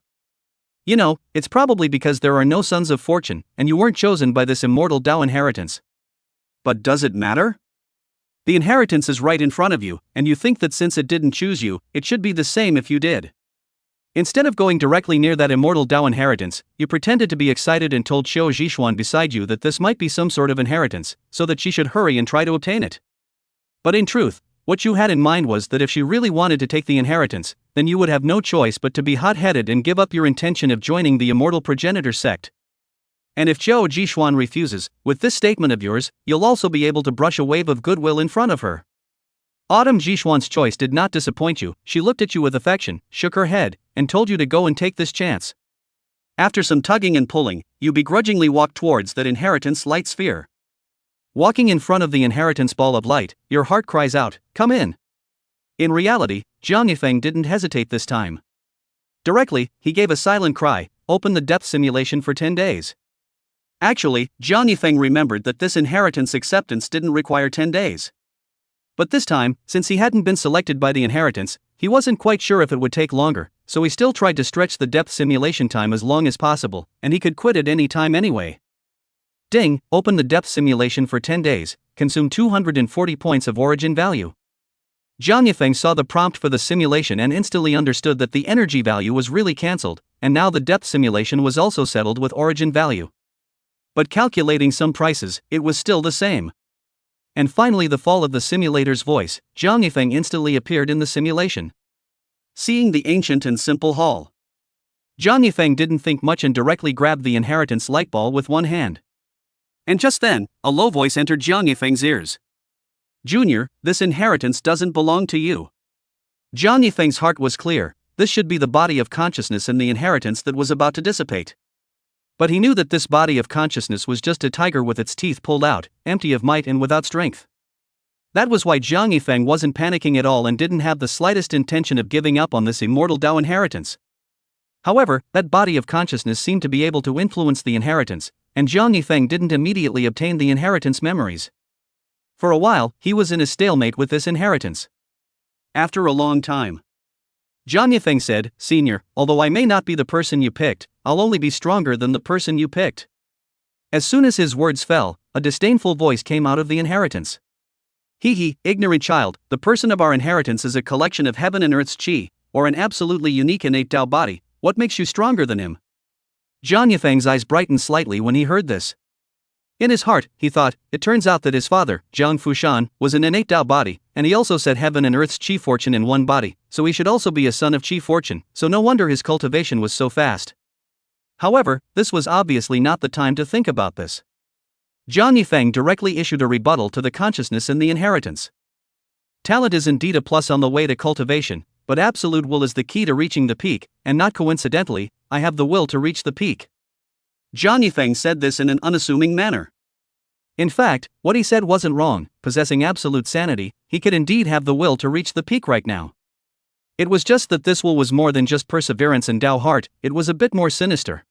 You know, it's probably because there are no sons of fortune, and you weren't chosen by this immortal Dao inheritance. But does it matter? The inheritance is right in front of you, and you think that since it didn't choose you, it should be the same if you did. Instead of going directly near that immortal Dao inheritance, you pretended to be excited and told Xiao Zhishuan beside you that this might be some sort of inheritance, so that she should hurry and try to obtain it. But in truth, what you had in mind was that if she really wanted to take the inheritance, then you would have no choice but to be hot-headed and give up your intention of joining the immortal progenitor sect. And if Xiao Zhishuan refuses, with this statement of yours, you'll also be able to brush a wave of goodwill in front of her. Autumn Zhishuan's choice did not disappoint you. She looked at you with affection, shook her head, and told you to go and take this chance. After some tugging and pulling, you begrudgingly walked towards that inheritance light sphere. Walking in front of the inheritance ball of light, your heart cries out, "Come in." In reality, Jiang Yifeng didn't hesitate this time. Directly, he gave a silent cry, "Open the depth simulation for 10 days. Actually, Jiang Yifeng remembered that this inheritance acceptance didn't require 10 days. But this time, since he hadn't been selected by the inheritance, he wasn't quite sure if it would take longer, so he still tried to stretch the depth simulation time as long as possible, and he could quit at any time anyway. Ding, open the depth simulation for 10 days, consume 240 points of origin value. Jiang Yifeng saw the prompt for the simulation and instantly understood that the energy value was really cancelled, and now the depth simulation was also settled with origin value. But calculating some prices, it was still the same. And finally the fall of the simulator's voice, Jiang Yifeng instantly appeared in the simulation. Seeing the ancient and simple hall, Jiang Yifeng didn't think much and directly grabbed the inheritance light ball with one hand. And just then, a low voice entered Jiang Yifeng's ears. "Junior, this inheritance doesn't belong to you." Jiang Yifeng's heart was clear. This should be the body of consciousness in the inheritance that was about to dissipate. But he knew that this body of consciousness was just a tiger with its teeth pulled out, empty of might and without strength. That was why Jiang Yifeng wasn't panicking at all and didn't have the slightest intention of giving up on this immortal Dao inheritance. However, that body of consciousness seemed to be able to influence the inheritance, and Jiang Yifeng didn't immediately obtain the inheritance memories. For a while, he was in a stalemate with this inheritance. After a long time, Jiang Yifeng said, "Senior, although I may not be the person you picked, I'll only be stronger than the person you picked." As soon as his words fell, a disdainful voice came out of the inheritance. "Hee, ignorant child, the person of our inheritance is a collection of heaven and earth's qi, or an absolutely unique innate Dao body. What makes you stronger than him?" Jiang Yifeng's eyes brightened slightly when he heard this. In his heart, he thought, it turns out that his father, Jiang Fushan, was an innate Dao body, and he also said heaven and earth's qi fortune in one body, so he should also be a son of qi fortune, so no wonder his cultivation was so fast. However, this was obviously not the time to think about this. Jiang Yifeng directly issued a rebuttal to the consciousness in the inheritance. Talent is indeed a plus on the way to cultivation, but absolute will is the key to reaching the peak, and not coincidentally, I have the will to reach the peak. Jiang Yifeng said this in an unassuming manner. In fact, what he said wasn't wrong. Possessing absolute sanity, he could indeed have the will to reach the peak right now. It was just that this will was more than just perseverance and Dao heart, it was a bit more sinister.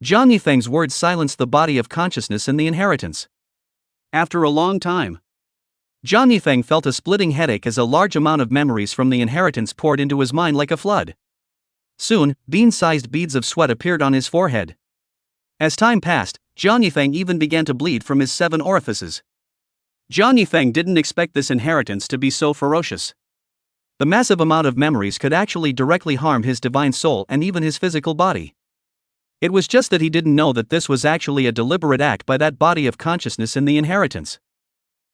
Jiang Yifeng's words silenced the body of consciousness in the inheritance. After a long time, Jiang Yifeng felt a splitting headache as a large amount of memories from the inheritance poured into his mind like a flood. Soon, bean-sized beads of sweat appeared on his forehead. As time passed, Jiang Yifeng even began to bleed from his 7 orifices. Jiang Yifeng didn't expect this inheritance to be so ferocious. The massive amount of memories could actually directly harm his divine soul and even his physical body. It was just that he didn't know that this was actually a deliberate act by that body of consciousness in the inheritance.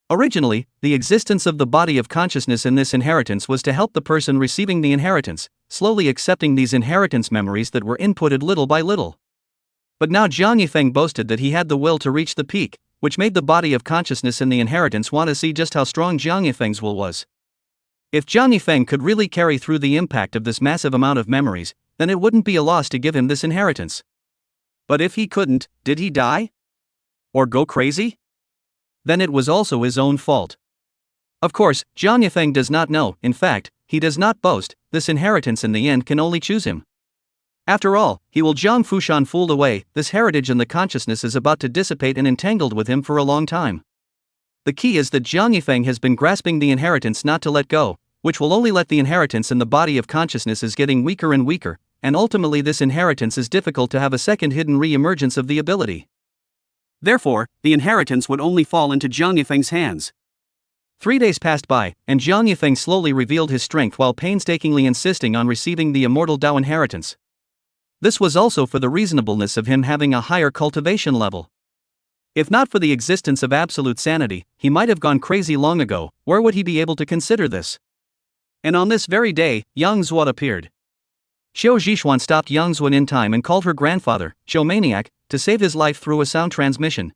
Originally, the existence of the body of consciousness in this inheritance was to help the person receiving the inheritance, slowly accepting these inheritance memories that were inputted little by little. But now Jiang Yifeng boasted that he had the will to reach the peak, which made the body of consciousness in the inheritance want to see just how strong Jiang Yifeng's will was. If Jiang Yifeng could really carry through the impact of this massive amount of memories, then it wouldn't be a loss to give him this inheritance. But if he couldn't, did he die? Or go crazy? Then it was also his own fault. Of course, Jiang Yifeng does not know, in fact, he does not boast, this inheritance in the end can only choose him. After all, he will Jiang Fushan fooled away, this heritage and the consciousness is about to dissipate and entangled with him for a long time. The key is that Jiang Yifeng has been grasping the inheritance not to let go, which will only let the inheritance in the body of consciousness is getting weaker and weaker, and ultimately this inheritance is difficult to have a second hidden re-emergence of the ability. Therefore, the inheritance would only fall into Jiang Yifeng's hands. 3 days passed by, and Jiang Yifeng slowly revealed his strength while painstakingly insisting on receiving the immortal Dao inheritance. This was also for the reasonableness of him having a higher cultivation level. If not for the existence of absolute sanity, he might have gone crazy long ago. Where would he be able to consider this? And on this very day, Yang Zuo appeared. Xiao Zhixuan stopped Yang Zuo in time and called her grandfather, Xiao Maniac, to save his life through a sound transmission.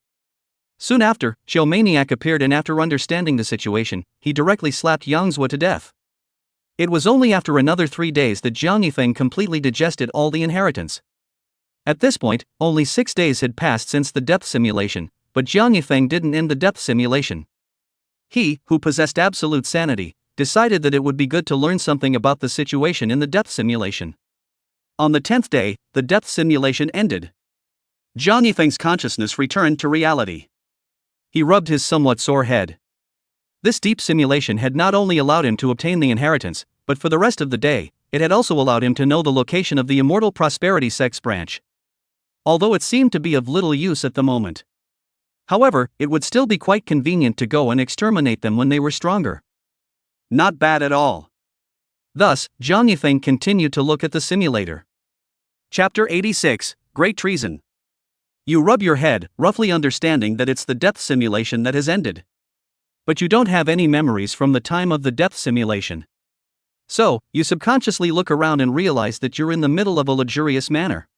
Soon after, Xiao Maniac appeared, and after understanding the situation, he directly slapped Yang Zuo to death. It was only after another 3 days that Jiang Yifeng completely digested all the inheritance. At this point, only 6 days had passed since the depth simulation, but Jiang Yifeng didn't end the depth simulation. He, who possessed absolute sanity, decided that it would be good to learn something about the situation in the depth simulation. On the 10th day, the depth simulation ended. Jiang Yifeng's consciousness returned to reality. He rubbed his somewhat sore head. This deep simulation had not only allowed him to obtain the inheritance, but for the rest of the day, it had also allowed him to know the location of the immortal prosperity sex branch. Although it seemed to be of little use at the moment. However, it would still be quite convenient to go and exterminate them when they were stronger. Not bad at all. Thus, Jiang Yifeng continued to look at the simulator. Chapter 86, Great Treason. You rub your head, roughly understanding that it's the depth simulation that has ended. But you don't have any memories from the time of the depth simulation. So, you subconsciously look around and realize that you're in the middle of a luxurious manor.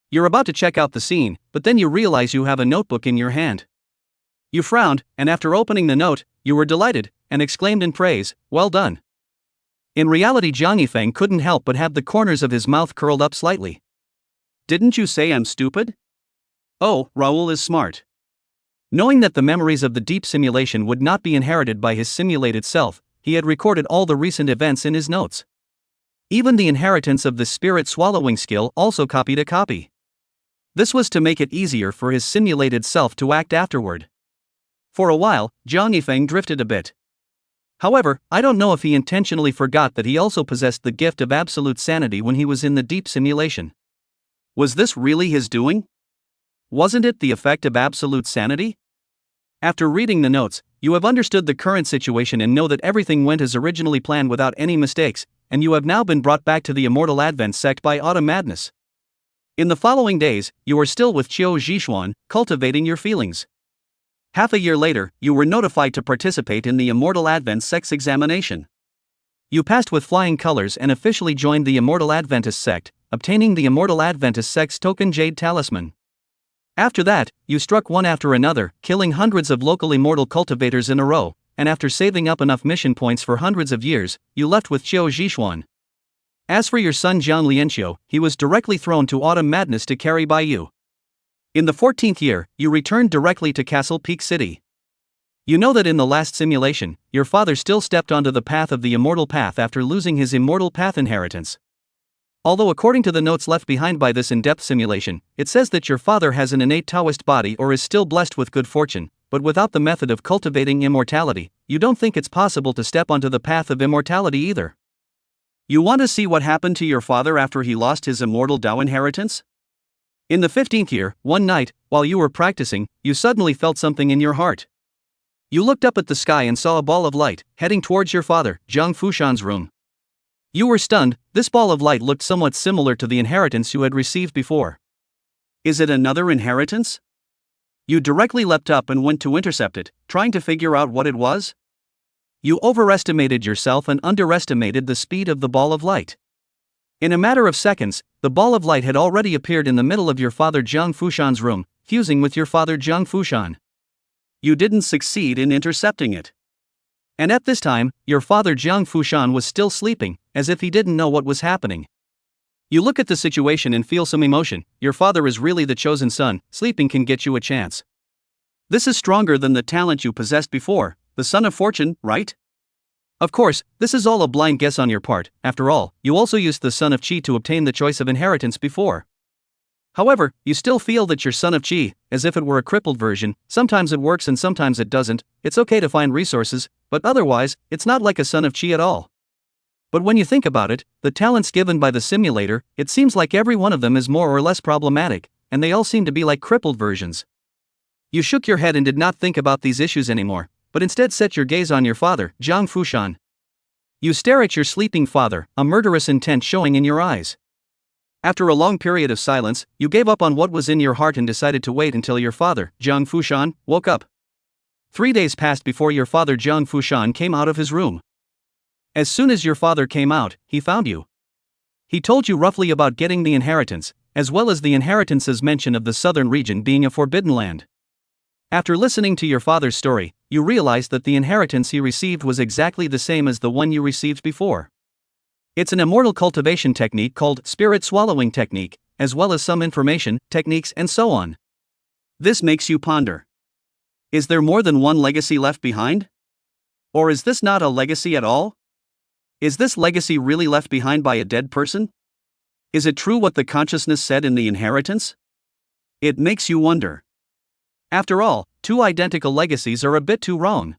You're about to check out the scene, but then you realize you have a notebook in your hand. You frowned, and after opening the note, you were delighted, and exclaimed in praise, "Well done." In reality, Jiang Yifeng couldn't help but have the corners of his mouth curled up slightly. Didn't you say I'm stupid? Oh, Raoul is smart. Knowing that the memories of the deep simulation would not be inherited by his simulated self, he had recorded all the recent events in his notes. Even the inheritance of the spirit swallowing skill also copied a copy. This was to make it easier for his simulated self to act afterward. For a while, Jiang Yifeng drifted a bit. However, I don't know if he intentionally forgot that he also possessed the gift of absolute sanity when he was in the deep simulation. Was this really his doing? Wasn't it the effect of absolute sanity? After reading the notes, you have understood the current situation and know that everything went as originally planned without any mistakes, and you have now been brought back to the Immortal Advent sect by Autumn Madness. In the following days, you are still with Qiu Zhixuan, cultivating your feelings. Half a year later, you were notified to participate in the Immortal Advent sect's examination. You passed with flying colors and officially joined the Immortal Adventist sect, obtaining the Immortal Adventist sect's token Jade Talisman. After that, you struck one after another, killing hundreds of local immortal cultivators in a row, and after saving up enough mission points for hundreds of years, you left with Qiu Zhixuan. As for your son Jiang Lianqiu, he was directly thrown to Autumn Madness to carry by you. In the 14th year, you returned directly to Castle Peak City. You know that in the last simulation, your father still stepped onto the path of the immortal path after losing his immortal path inheritance. Although according to the notes left behind by this in-depth simulation, it says that your father has an innate Taoist body or is still blessed with good fortune, but without the method of cultivating immortality, you don't think it's possible to step onto the path of immortality either. You want to see what happened to your father after he lost his immortal Dao inheritance? In the 15th year, one night, while you were practicing, you suddenly felt something in your heart. You looked up at the sky and saw a ball of light, heading towards your father, Zhang Fushan's room. You were stunned. This ball of light looked somewhat similar to the inheritance you had received before. Is it another inheritance? You directly leapt up and went to intercept it, trying to figure out what it was. You overestimated yourself and underestimated the speed of the ball of light. In a matter of seconds, the ball of light had already appeared in the middle of your father Zhang Fushan's room, fusing with your father Zhang Fushan. You didn't succeed in intercepting it. And at this time, your father Zhang Fushan was still sleeping, as if he didn't know what was happening. You look at the situation and feel some emotion. Your father is really the chosen son. Sleeping can get you a chance. This is stronger than the talent you possessed before, the son of fortune, right? Of course, this is all a blind guess on your part. After all, you also used the son of Qi to obtain the choice of inheritance before. However, you still feel that your son of Qi, as if it were a crippled version, sometimes it works and sometimes it doesn't. It's okay to find resources, but otherwise, it's not like a son of Qi at all. But when you think about it, the talents given by the simulator, it seems like every one of them is more or less problematic, and they all seem to be like crippled versions. You shook your head and did not think about these issues anymore, but instead set your gaze on your father, Jiang Fushan. You stare at your sleeping father, a murderous intent showing in your eyes. After a long period of silence, you gave up on what was in your heart and decided to wait until your father, Jiang Fushan, woke up. 3 days passed before your father Jiang Fushan came out of his room. As soon as your father came out, he found you. He told you roughly about getting the inheritance, as well as the inheritance's mention of the southern region being a forbidden land. After listening to your father's story, you realized that the inheritance he received was exactly the same as the one you received before. It's an immortal cultivation technique called spirit swallowing technique, as well as some information, techniques, and so on. This makes you ponder. Is there more than one legacy left behind? Or is this not a legacy at all? Is this legacy really left behind by a dead person? Is it true what the consciousness said in the inheritance? It makes you wonder. After all, two identical legacies are a bit too wrong.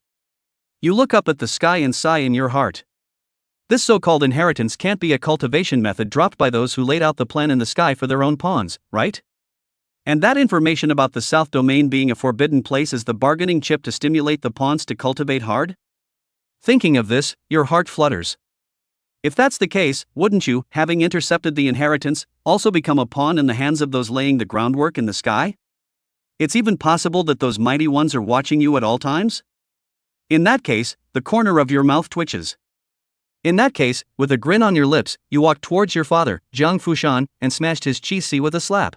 You look up at the sky and sigh in your heart. This so-called inheritance can't be a cultivation method dropped by those who laid out the plan in the sky for their own pawns, right? And that information about the south domain being a forbidden place is the bargaining chip to stimulate the pawns to cultivate hard? Thinking of this, your heart flutters. If that's the case, wouldn't you, having intercepted the inheritance, also become a pawn in the hands of those laying the groundwork in the sky? It's even possible that those mighty ones are watching you at all times? In that case, the corner of your mouth twitches. In that case, with a grin on your lips, you walked towards your father, Jiang Fushan, and smashed his chi with a slap.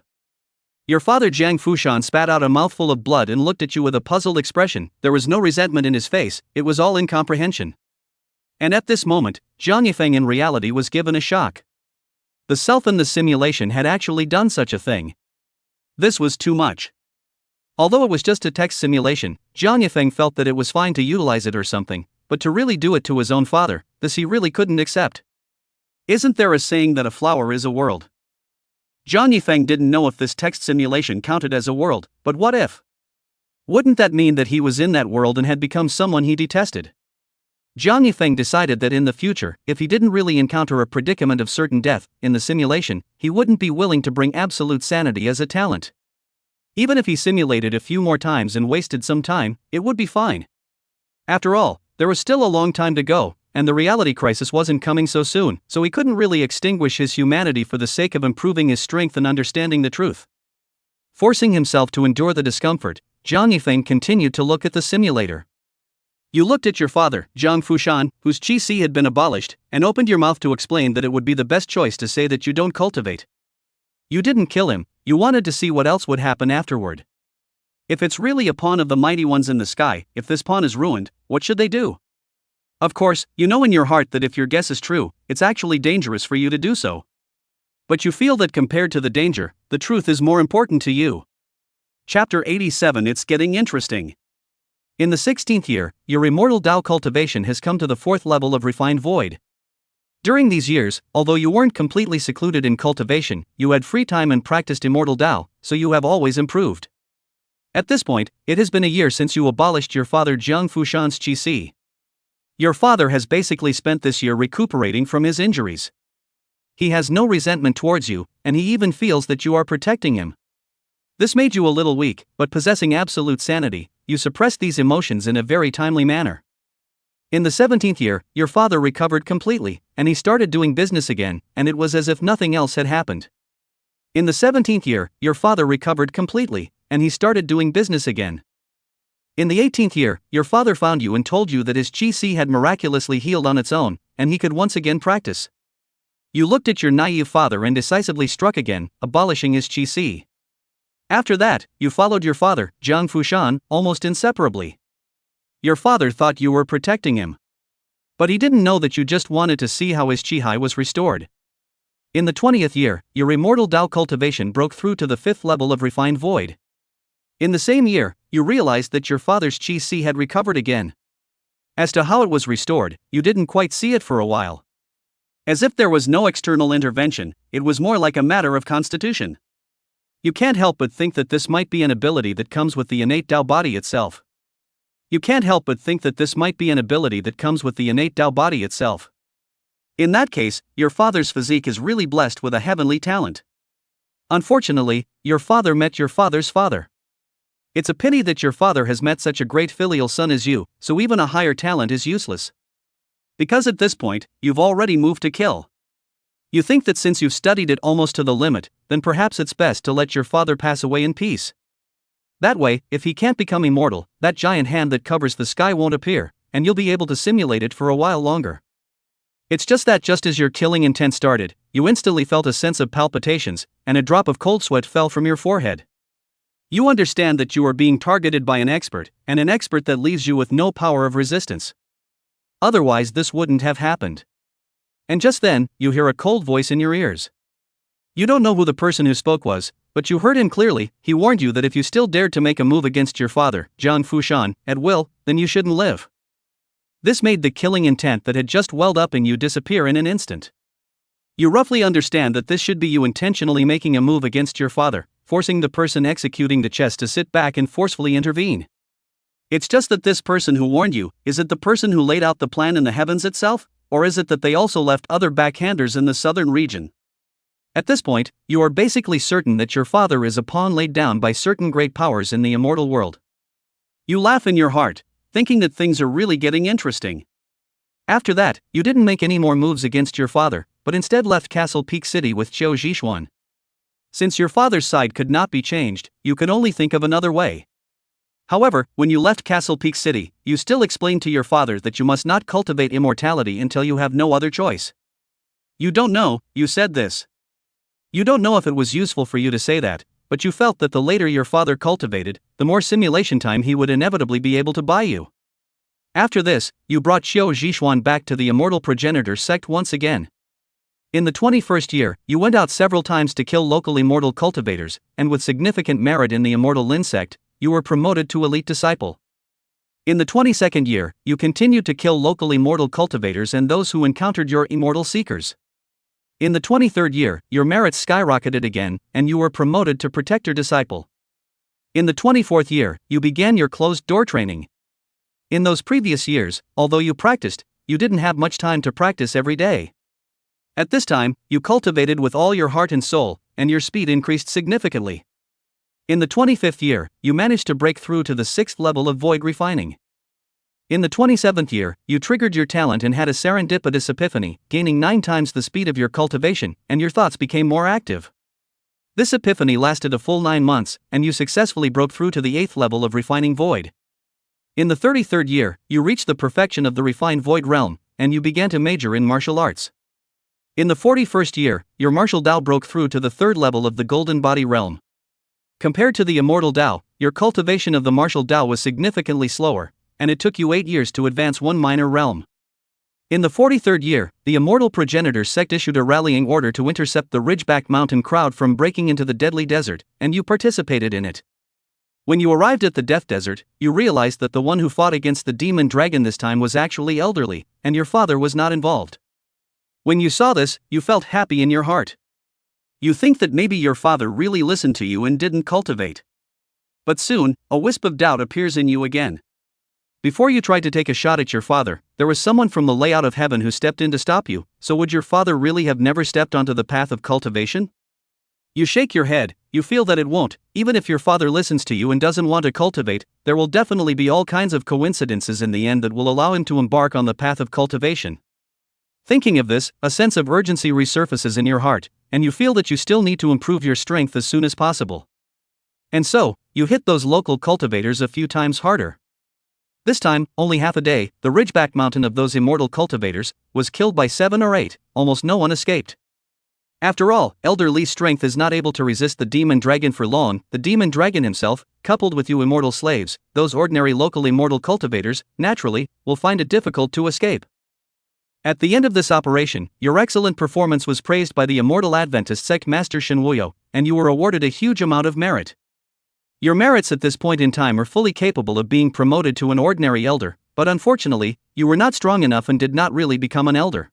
Your father Jiang Fushan spat out a mouthful of blood and looked at you with a puzzled expression. There was no resentment in his face, it was all incomprehension. And at this moment, Zhang Yifeng in reality was given a shock. The self in the simulation had actually done such a thing. This was too much. Although it was just a text simulation, Zhang Yifeng felt that it was fine to utilize it or something, but to really do it to his own father, this he really couldn't accept. Isn't there a saying that a flower is a world? Zhang Yifeng didn't know if this text simulation counted as a world, but what if? Wouldn't that mean that he was in that world and had become someone he detested? Zhang Yifeng decided that in the future, if he didn't really encounter a predicament of certain death in the simulation, he wouldn't be willing to bring absolute sanity as a talent. Even if he simulated a few more times and wasted some time, it would be fine. After all, there was still a long time to go, and the reality crisis wasn't coming so soon, so he couldn't really extinguish his humanity for the sake of improving his strength and understanding the truth. Forcing himself to endure the discomfort, Zhang Yifeng continued to look at the simulator. You looked at your father, Jiang Fushan, whose qi had been abolished, and opened your mouth to explain that it would be the best choice to say that you don't cultivate. You didn't kill him, you wanted to see what else would happen afterward. If it's really a pawn of the mighty ones in the sky, if this pawn is ruined, what should they do? Of course, you know in your heart that if your guess is true, it's actually dangerous for you to do so. But you feel that compared to the danger, the truth is more important to you. Chapter 87. It's getting interesting. In the 16th year, your immortal Tao cultivation has come to the 4th level of refined void. During these years, although you weren't completely secluded in cultivation, you had free time and practiced immortal Tao, so you have always improved. At this point, it has been a year since you abolished your father Jiang Fushan's qi. Your father has basically spent this year recuperating from his injuries. He has no resentment towards you, and he even feels that you are protecting him. This made you a little weak, but possessing absolute sanity, you suppressed these emotions in a very timely manner. In the 17th year, your father recovered completely, and he started doing business again, and it was as if nothing else had happened. In the 17th year, your father recovered completely, and he started doing business again. In the 18th year, your father found you and told you that his qi had miraculously healed on its own, and he could once again practice. You looked at your naive father and decisively struck again, abolishing his qi. After that, you followed your father, Jiang Fushan, almost inseparably. Your father thought you were protecting him. But he didn't know that you just wanted to see how his qi was restored. In the 20th year, your immortal Tao cultivation broke through to the 5th level of refined void. In the same year, you realized that your father's qi had recovered again. As to how it was restored, you didn't quite see it for a while. As if there was no external intervention, it was more like a matter of constitution. You can't help but think that this might be an ability that comes with the innate Tao body itself. You can't help but think that this might be an ability that comes with the innate Tao body itself. In that case, your father's physique is really blessed with a heavenly talent. Unfortunately, your father met your father's father. It's a pity that your father has met such a great filial son as you, so even a higher talent is useless. Because at this point, you've already moved to kill. You think that since you've studied it almost to the limit, then perhaps it's best to let your father pass away in peace. That way, if he can't become immortal, that giant hand that covers the sky won't appear, and you'll be able to simulate it for a while longer. It's just that just as your killing intent started, you instantly felt a sense of palpitations, and a drop of cold sweat fell from your forehead. You understand that you are being targeted by an expert, and an expert that leaves you with no power of resistance. Otherwise, this wouldn't have happened. And just then, you hear a cold voice in your ears. You don't know who the person who spoke was, but you heard him clearly. He warned you that if you still dared to make a move against your father, Jiang Fushan, at will, then you shouldn't live. This made the killing intent that had just welled up in you disappear in an instant. You roughly understand that this should be you intentionally making a move against your father, forcing the person executing the chess to sit back and forcefully intervene. It's just that this person who warned you, is it the person who laid out the plan in the heavens itself, or is it that they also left other backhanders in the southern region? At this point, you are basically certain that your father is a pawn laid down by certain great powers in the immortal world. You laugh in your heart, thinking that things are really getting interesting. After that, you didn't make any more moves against your father, but instead left Castle Peak City with Qiu Zhishuan. Since your father's side could not be changed, you could only think of another way. However, when you left Castle Peak City, you still explained to your father that you must not cultivate immortality until you have no other choice. You don't know, you said this. You don't know if it was useful for you to say that, but you felt that the later your father cultivated, the more simulation time he would inevitably be able to buy you. After this, you brought Qiu Zhishuan back to the immortal progenitor sect once again. In the 21st year, you went out several times to kill local immortal cultivators, and with significant merit in the immortal Lin sect, you were promoted to elite disciple. In the 22nd year, you continued to kill local immortal cultivators and those who encountered your immortal seekers. In the 23rd year, your merits skyrocketed again, and you were promoted to protector disciple. In the 24th year, you began your closed door training. In those previous years, although you practiced, you didn't have much time to practice every day. At this time, you cultivated with all your heart and soul, and your speed increased significantly. In the 25th year, you managed to break through to the 6th level of void refining. In the 27th year, you triggered your talent and had a serendipitous epiphany, gaining 9 times the speed of your cultivation, and your thoughts became more active. This epiphany lasted a full 9 months, and you successfully broke through to the 8th level of refining void. In the 33rd year, you reached the perfection of the refined void realm, and you began to major in martial arts. In the 41st year, your martial Dao broke through to the 3rd level of the golden body realm. Compared to the immortal Dao, your cultivation of the martial Dao was significantly slower, and it took you 8 years to advance one minor realm. In the 43rd year, the immortal progenitor sect issued a rallying order to intercept the Ridgeback Mountain crowd from breaking into the deadly desert, and you participated in it. When you arrived at the Death Desert, you realized that the one who fought against the demon dragon this time was actually elderly, and your father was not involved. When you saw this, you felt happy in your heart. You think that maybe your father really listened to you and didn't cultivate. But soon, a wisp of doubt appears in you again. Before you tried to take a shot at your father, there was someone from the layout of heaven who stepped in to stop you, so would your father really have never stepped onto the path of cultivation? You shake your head, you feel that it won't. Even if your father listens to you and doesn't want to cultivate, there will definitely be all kinds of coincidences in the end that will allow him to embark on the path of cultivation. Thinking of this, a sense of urgency resurfaces in your heart, and you feel that you still need to improve your strength as soon as possible. And so, you hit those local cultivators a few times harder. This time, only half a day, the Ridgeback Mountain of those immortal cultivators was killed by 7 or 8, almost no one escaped. After all, Elder Li's strength is not able to resist the demon dragon for long. The demon dragon himself, coupled with you immortal slaves, those ordinary local immortal cultivators, naturally, will find it difficult to escape. At the end of this operation, your excellent performance was praised by the immortal Adventist sect Master Shinwuyo, and you were awarded a huge amount of merit. Your merits at this point in time are fully capable of being promoted to an ordinary elder, but unfortunately, you were not strong enough and did not really become an elder.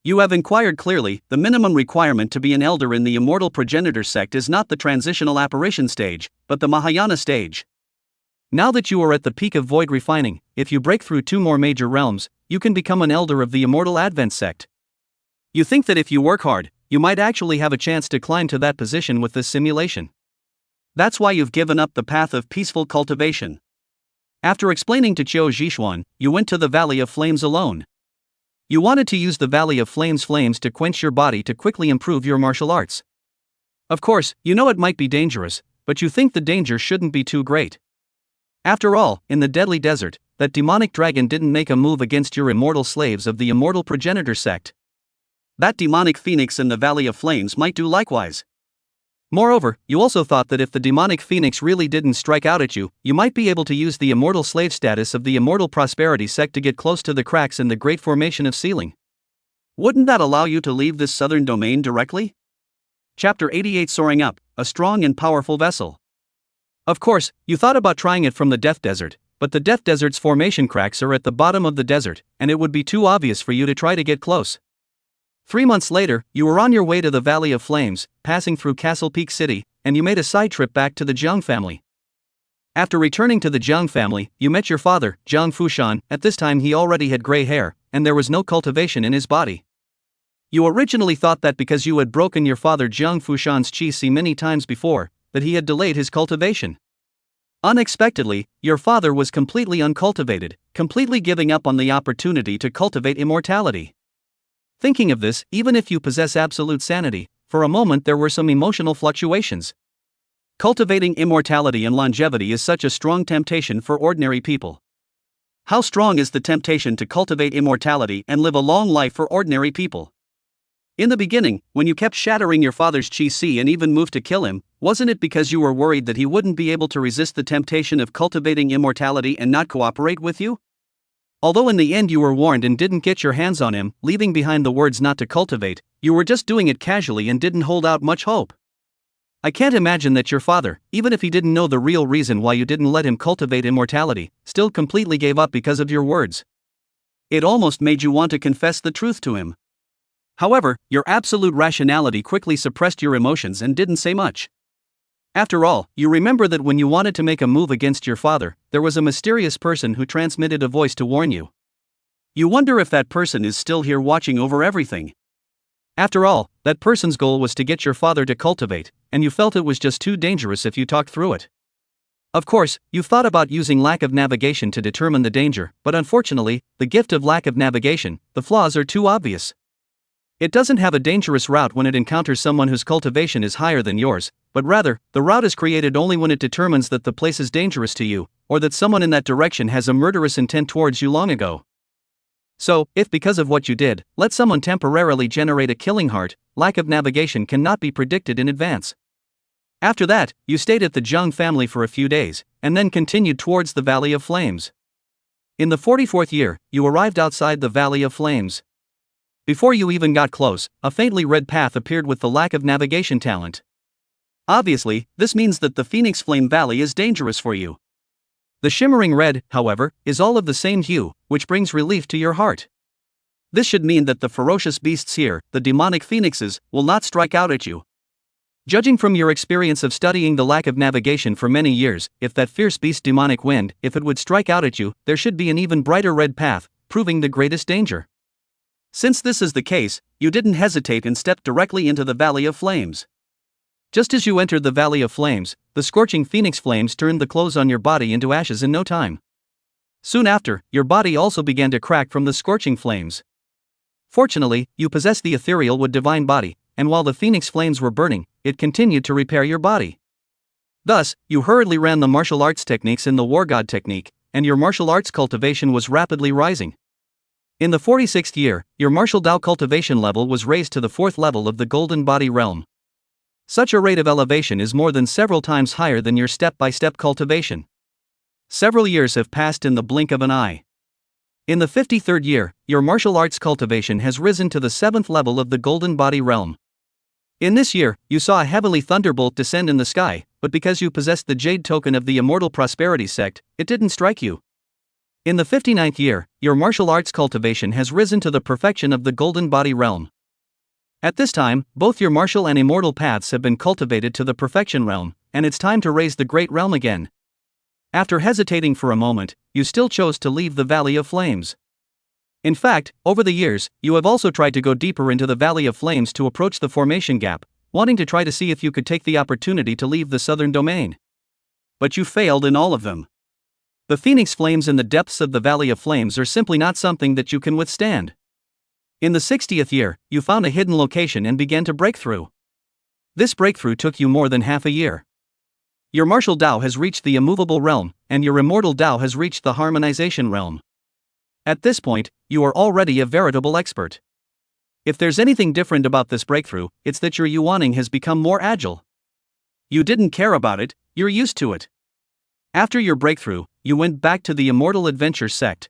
You have inquired clearly. The minimum requirement to be an elder in the immortal progenitor sect is not the transitional apparition stage, but the Mahayana stage. Now that you are at the peak of void refining, if you break through 2 more major realms, you can become an elder of the immortal Advent sect. You think that if you work hard, you might actually have a chance to climb to that position with this simulation. That's why you've given up the path of peaceful cultivation. After explaining to Qiu Zhishuan, you went to the Valley of Flames alone. You wanted to use the Valley of Flames to quench your body to quickly improve your martial arts. Of course, you know it might be dangerous, but you think the danger shouldn't be too great. After all, in the deadly desert, that demonic dragon didn't make a move against your immortal slaves of the immortal progenitor sect. That demonic phoenix in the Valley of Flames might do likewise. Moreover, you also thought that if the demonic phoenix really didn't strike out at you, you might be able to use the immortal slave status of the immortal prosperity sect to get close to the cracks in the great formation of ceiling. Wouldn't that allow you to leave this southern domain directly? Chapter 88 Soaring Up, a Strong and Powerful Vessel. Of course, you thought about trying it from the Death Desert, but the Death Desert's formation cracks are at the bottom of the desert, and it would be too obvious for you to try to get close. 3 months later, you were on your way to the Valley of Flames, passing through Castle Peak City, and you made a side trip back to the Jiang family. After returning to the Jiang family, you met your father, Jiang Fushan. At this time he already had gray hair, and there was no cultivation in his body. You originally thought that because you had broken your father Jiang Fushan's qi many times before, that he had delayed his cultivation. Unexpectedly, your father was completely uncultivated, completely giving up on the opportunity to cultivate immortality. Thinking of this, even if you possess absolute sanity, for a moment there were some emotional fluctuations. Cultivating immortality and longevity is such a strong temptation for ordinary people. How strong is the temptation to cultivate immortality and live a long life for ordinary people? In the beginning, when you kept shattering your father's qi and even moved to kill him, wasn't it because you were worried that he wouldn't be able to resist the temptation of cultivating immortality and not cooperate with you? Although in the end you were warned and didn't get your hands on him, leaving behind the words not to cultivate, you were just doing it casually and didn't hold out much hope. I can't imagine that your father, even if he didn't know the real reason why you didn't let him cultivate immortality, still completely gave up because of your words. It almost made you want to confess the truth to him. However, your absolute rationality quickly suppressed your emotions and didn't say much. After all, you remember that when you wanted to make a move against your father, there was a mysterious person who transmitted a voice to warn you. You wonder if that person is still here watching over everything. After all, that person's goal was to get your father to cultivate, and you felt it was just too dangerous if you talked through it. Of course, you thought about using lack of navigation to determine the danger, but unfortunately, the gift of lack of navigation, the flaws are too obvious. It doesn't have a dangerous route when it encounters someone whose cultivation is higher than yours, but rather, the route is created only when it determines that the place is dangerous to you, or that someone in that direction has a murderous intent towards you long ago. So, if because of what you did, let someone temporarily generate a killing heart, lack of navigation cannot be predicted in advance. After that, you stayed at the Zhang family for a few days, and then continued towards the Valley of Flames. In the 44th year, you arrived outside the Valley of Flames. Before you even got close, a faintly red path appeared with the lack of navigation talent. Obviously, this means that the Phoenix Flame Valley is dangerous for you. The shimmering red, however, is all of the same hue, which brings relief to your heart. This should mean that the ferocious beasts here, the demonic phoenixes, will not strike out at you. Judging from your experience of studying the lack of navigation for many years, if that fierce beast demonic wind, if it would strike out at you, there should be an even brighter red path, proving the greatest danger. Since this is the case, you didn't hesitate and stepped directly into the Valley of Flames. Just as you entered the Valley of Flames, the scorching phoenix flames turned the clothes on your body into ashes in no time. Soon after, your body also began to crack from the scorching flames. Fortunately, you possessed the ethereal wood divine body, and while the phoenix flames were burning, it continued to repair your body. Thus, you hurriedly ran the martial arts techniques in the war god technique, and your martial arts cultivation was rapidly rising. In the 46th year, your martial Dao cultivation level was raised to the 4th level of the Golden Body realm. Such a rate of elevation is more than several times higher than your step-by-step cultivation. Several years have passed in the blink of an eye. In the 53rd year, your martial arts cultivation has risen to the 7th level of the Golden Body realm. In this year, you saw a heavenly thunderbolt descend in the sky, but because you possessed the jade token of the immortal prosperity sect, it didn't strike you. In the 59th year, your martial arts cultivation has risen to the perfection of the Golden Body realm. At this time, both your martial and immortal paths have been cultivated to the perfection realm, and it's time to raise the great realm again. After hesitating for a moment, you still chose to leave the Valley of Flames. In fact, over the years, you have also tried to go deeper into the Valley of Flames to approach the formation gap, wanting to try to see if you could take the opportunity to leave the southern domain. But you failed in all of them. The phoenix flames in the depths of the Valley of Flames are simply not something that you can withstand. In the 60th year, you found a hidden location and began to break through. This breakthrough took you more than half a year. Your martial Tao has reached the immovable realm, and your immortal Tao has reached the harmonization realm. At this point, you are already a veritable expert. If there's anything different about this breakthrough, it's that your yuaning has become more agile. You didn't care about it, you're used to it. After your breakthrough, you went back to the Immortal Adventure sect.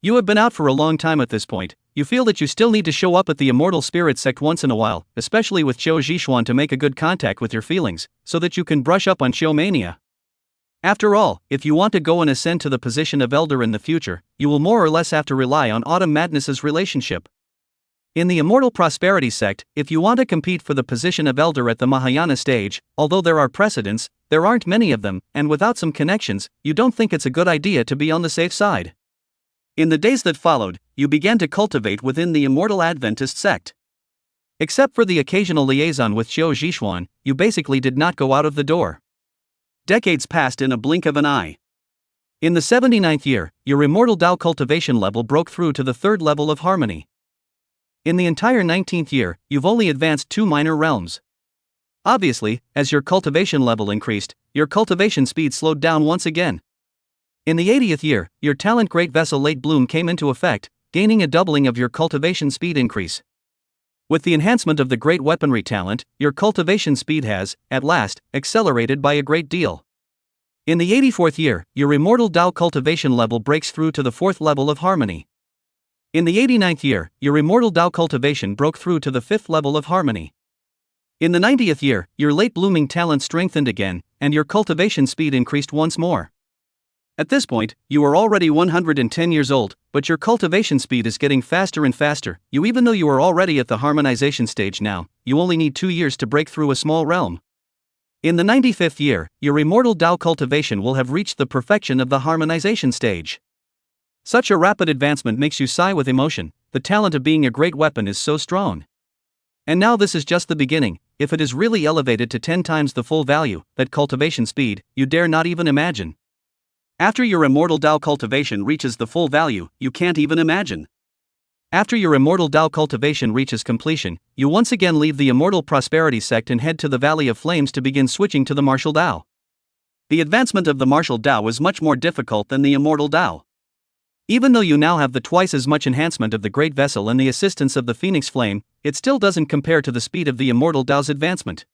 You have been out for a long time at this point. You feel that you still need to show up at the Immortal Spirit sect once in a while, especially with Qiu Zhishuan, to make a good contact with your feelings, so that you can brush up on Qiu mania. After all, if you want to go and ascend to the position of elder in the future, you will more or less have to rely on Autumn Madness's relationship. In the Immortal Prosperity sect, if you want to compete for the position of elder at the Mahayana stage, although there are precedents, there aren't many of them, and without some connections, you don't think it's a good idea to be on the safe side. In the days that followed, you began to cultivate within the Immortal Adventist sect. Except for the occasional liaison with Qiu Zhishuan, you basically did not go out of the door. Decades passed in a blink of an eye. In the 79th year, your Immortal Tao cultivation level broke through to the 3rd level of harmony. In the entire 19th year, you've only advanced 2 minor realms. Obviously, as your cultivation level increased, your cultivation speed slowed down once again. In the 80th year, your talent Great Vessel Late Bloom came into effect, gaining a doubling of your cultivation speed increase. With the enhancement of the Great Weaponry talent, your cultivation speed has, at last, accelerated by a great deal. In the 84th year, your Immortal Tao cultivation level breaks through to the 4th level of harmony. In the 89th year, your Immortal Tao cultivation broke through to the 5th level of harmony. In the 90th year, your late blooming talent strengthened again, and your cultivation speed increased once more. At this point, you are already 110 years old, but your cultivation speed is getting faster and faster. Even though you are already at the harmonization stage now, you only need 2 years to break through a small realm. In the 95th year, your Immortal Tao cultivation will have reached the perfection of the harmonization stage. Such a rapid advancement makes you sigh with emotion. The talent of being a great weapon is so strong. And now this is just the beginning. If it is really elevated to 10 times the full value, that cultivation speed, you dare not even imagine. After your Immortal Tao cultivation reaches the full value, you can't even imagine. After your Immortal Tao cultivation reaches completion, you once again leave the Immortal Prosperity sect and head to the Valley of Flames to begin switching to the Martial Tao. The advancement of the Martial Tao is much more difficult than the Immortal Tao. Even though you now have the twice as much enhancement of the Great Vessel and the assistance of the Phoenix Flame, it still doesn't compare to the speed of the Immortal Tao's advancement.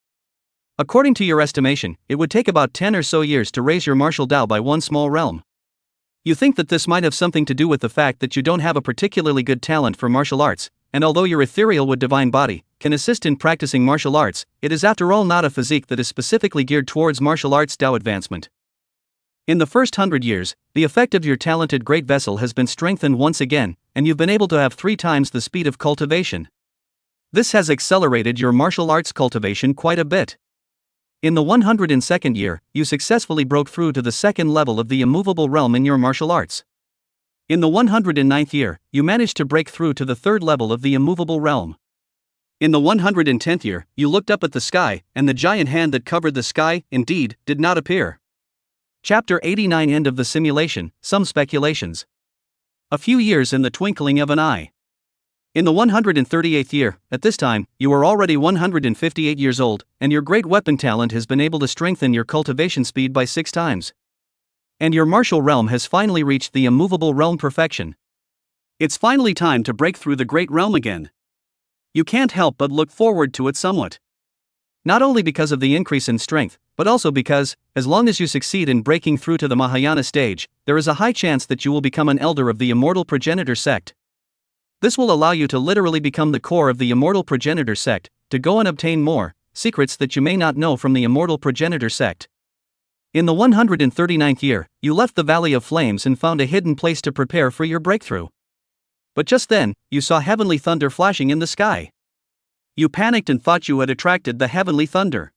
According to your estimation, it would take about 10 or so years to raise your martial Tao by one small realm. You think that this might have something to do with the fact that you don't have a particularly good talent for martial arts, and although your ethereal would divine body can assist in practicing martial arts, it is after all not a physique that is specifically geared towards martial arts Tao advancement. In the first 100 years, the effect of your talented Great Vessel has been strengthened once again, and you've been able to have 3 times the speed of cultivation. This has accelerated your martial arts cultivation quite a bit. In the 102nd year, you successfully broke through to the 2nd level of the immovable realm in your martial arts. In the 109th year, you managed to break through to the 3rd level of the immovable realm. In the 110th year, you looked up at the sky, and the giant hand that covered the sky, indeed, did not appear. Chapter 89 End of the simulation, some speculations. A few years in the twinkling of an eye. In the 138th year, at this time, you are already 158 years old, and your great weapon talent has been able to strengthen your cultivation speed by 6 times. And your martial realm has finally reached the immovable realm perfection. It's finally time to break through the great realm again. You can't help but look forward to it somewhat. Not only because of the increase in strength, but also because, as long as you succeed in breaking through to the Mahayana stage, there is a high chance that you will become an elder of the Immortal Progenitor sect. This will allow you to literally become the core of the Immortal Progenitor sect, to go and obtain more secrets that you may not know from the Immortal Progenitor sect. In the 139th year, you left the Valley of Flames and found a hidden place to prepare for your breakthrough. But just then, you saw heavenly thunder flashing in the sky. You panicked and thought you had attracted the heavenly thunder.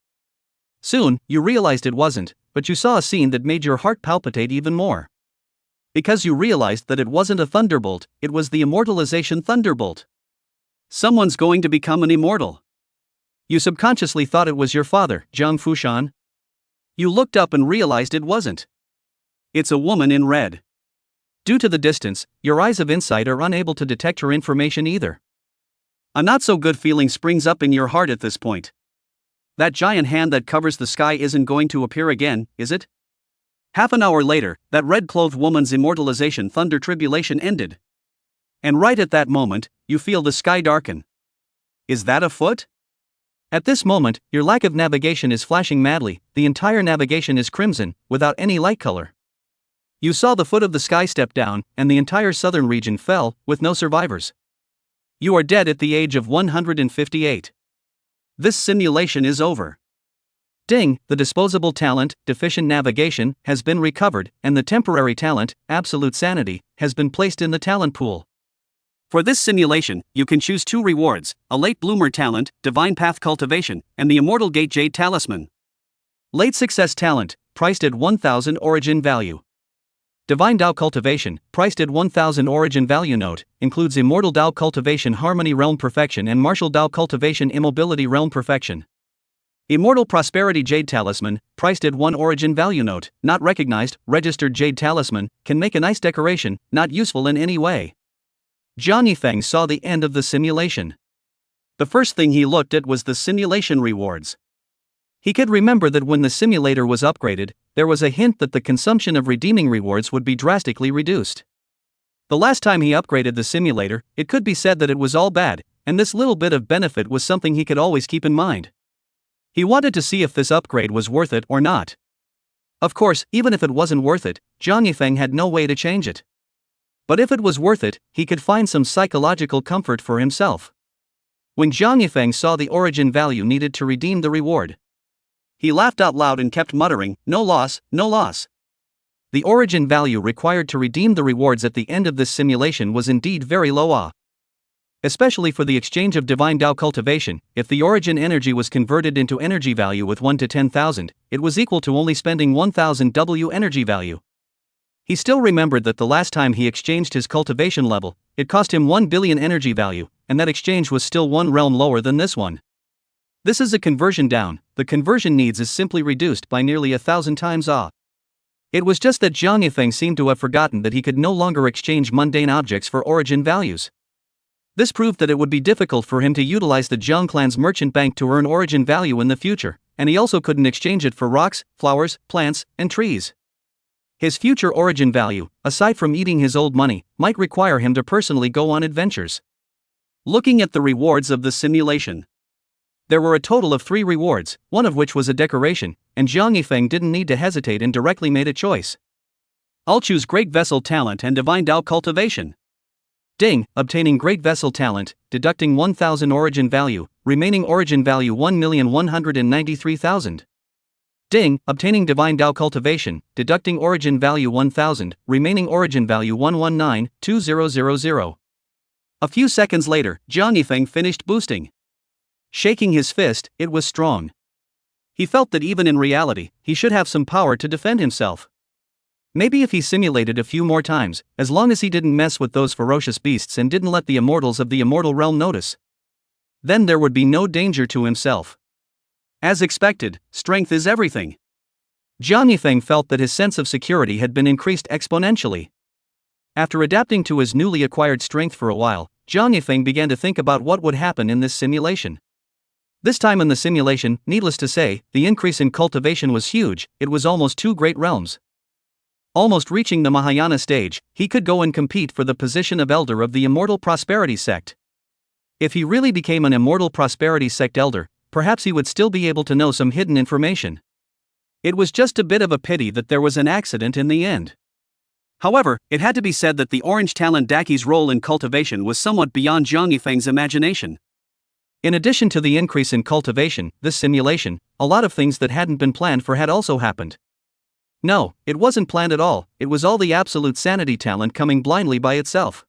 Soon, you realized it wasn't, but you saw a scene that made your heart palpitate even more. Because you realized that it wasn't a thunderbolt, it was the immortalization thunderbolt. Someone's going to become an immortal. You subconsciously thought it was your father, Jiang Fushan. You looked up and realized it wasn't. It's a woman in red. Due to the distance, your eyes of insight are unable to detect her information either. A not-so-good feeling springs up in your heart at this point. That giant hand that covers the sky isn't going to appear again, is it? Half an hour later, that red-clothed woman's immortalization thunder tribulation ended. And right at that moment, you feel the sky darken. Is that a foot? At this moment, your lack of navigation is flashing madly, the entire navigation is crimson, without any light color. You saw the foot of the sky step down, and the entire southern region fell, with no survivors. You are dead at the age of 158. This simulation is over. Ding, the disposable talent, deficient navigation, has been recovered, and the temporary talent, absolute sanity, has been placed in the talent pool. For this simulation, you can choose 2 rewards, a late bloomer talent, divine path cultivation, and the immortal gate jade talisman. Late success talent, priced at 1000 origin value. Divine Dao Cultivation, priced at 1000 origin value. Note, includes Immortal Dao Cultivation Harmony Realm Perfection and Martial Dao Cultivation Immobility Realm Perfection. Immortal Prosperity Jade Talisman, priced at 1 origin value. Note, not recognized, registered Jade Talisman, can make a nice decoration, not useful in any way. Jiang Yifeng saw the end of the simulation. The first thing he looked at was the simulation rewards. He could remember that when the simulator was upgraded, there was a hint that the consumption of redeeming rewards would be drastically reduced. The last time he upgraded the simulator, it could be said that it was all bad, and this little bit of benefit was something he could always keep in mind. He wanted to see if this upgrade was worth it or not. Of course, even if it wasn't worth it, Jiang Yifeng had no way to change it. But if it was worth it, he could find some psychological comfort for himself. When Jiang Yifeng saw the origin value needed to redeem the reward, he laughed out loud and kept muttering, "No loss, no loss." The origin value required to redeem the rewards at the end of this simulation was indeed very low. Especially for the exchange of Divine Dao Cultivation, if the origin energy was converted into energy value with 1 to 10,000, it was equal to only spending 1000 W energy value. He still remembered that the last time he exchanged his cultivation level, it cost him 1 billion energy value, and that exchange was still 1 realm lower than this one. This is a conversion down, the conversion needs is simply reduced by nearly 1,000 times. It was just that Jiang Yifeng seemed to have forgotten that he could no longer exchange mundane objects for origin values. This proved that it would be difficult for him to utilize the Jiang clan's merchant bank to earn origin value in the future, and he also couldn't exchange it for rocks, flowers, plants, and trees. His future origin value, aside from eating his old money, might require him to personally go on adventures. Looking at the rewards of the simulation, there were a total of 3 rewards, one of which was a decoration, and Jiang Yifeng didn't need to hesitate and directly made a choice. I'll choose Great Vessel Talent and Divine Dao Cultivation. Ding, obtaining Great Vessel Talent, deducting 1000 origin value, remaining origin value 1,193,000. Ding, obtaining Divine Dao Cultivation, deducting origin value 1000, remaining origin value 119,2000. A few seconds later, Jiang Yifeng finished boosting. Shaking his fist, it was strong. He felt that even in reality, he should have some power to defend himself. Maybe if he simulated a few more times, as long as he didn't mess with those ferocious beasts and didn't let the immortals of the immortal realm notice, then there would be no danger to himself. As expected, strength is everything. Jiang Yifeng felt that his sense of security had been increased exponentially. After adapting to his newly acquired strength for a while, Jiang Yifeng began to think about what would happen in this simulation. This time in the simulation, needless to say, the increase in cultivation was huge, it was almost 2 great realms. Almost reaching the Mahayana stage, he could go and compete for the position of elder of the Immortal Prosperity Sect. If he really became an Immortal Prosperity Sect elder, perhaps he would still be able to know some hidden information. It was just a bit of a pity that there was an accident in the end. However, it had to be said that the Orange Talent Daki's role in cultivation was somewhat beyond Jiang Yifeng's imagination. In addition to the increase in cultivation, this simulation, a lot of things that hadn't been planned for had also happened. No, it wasn't planned at all, it was all the absolute sanity talent coming blindly by itself.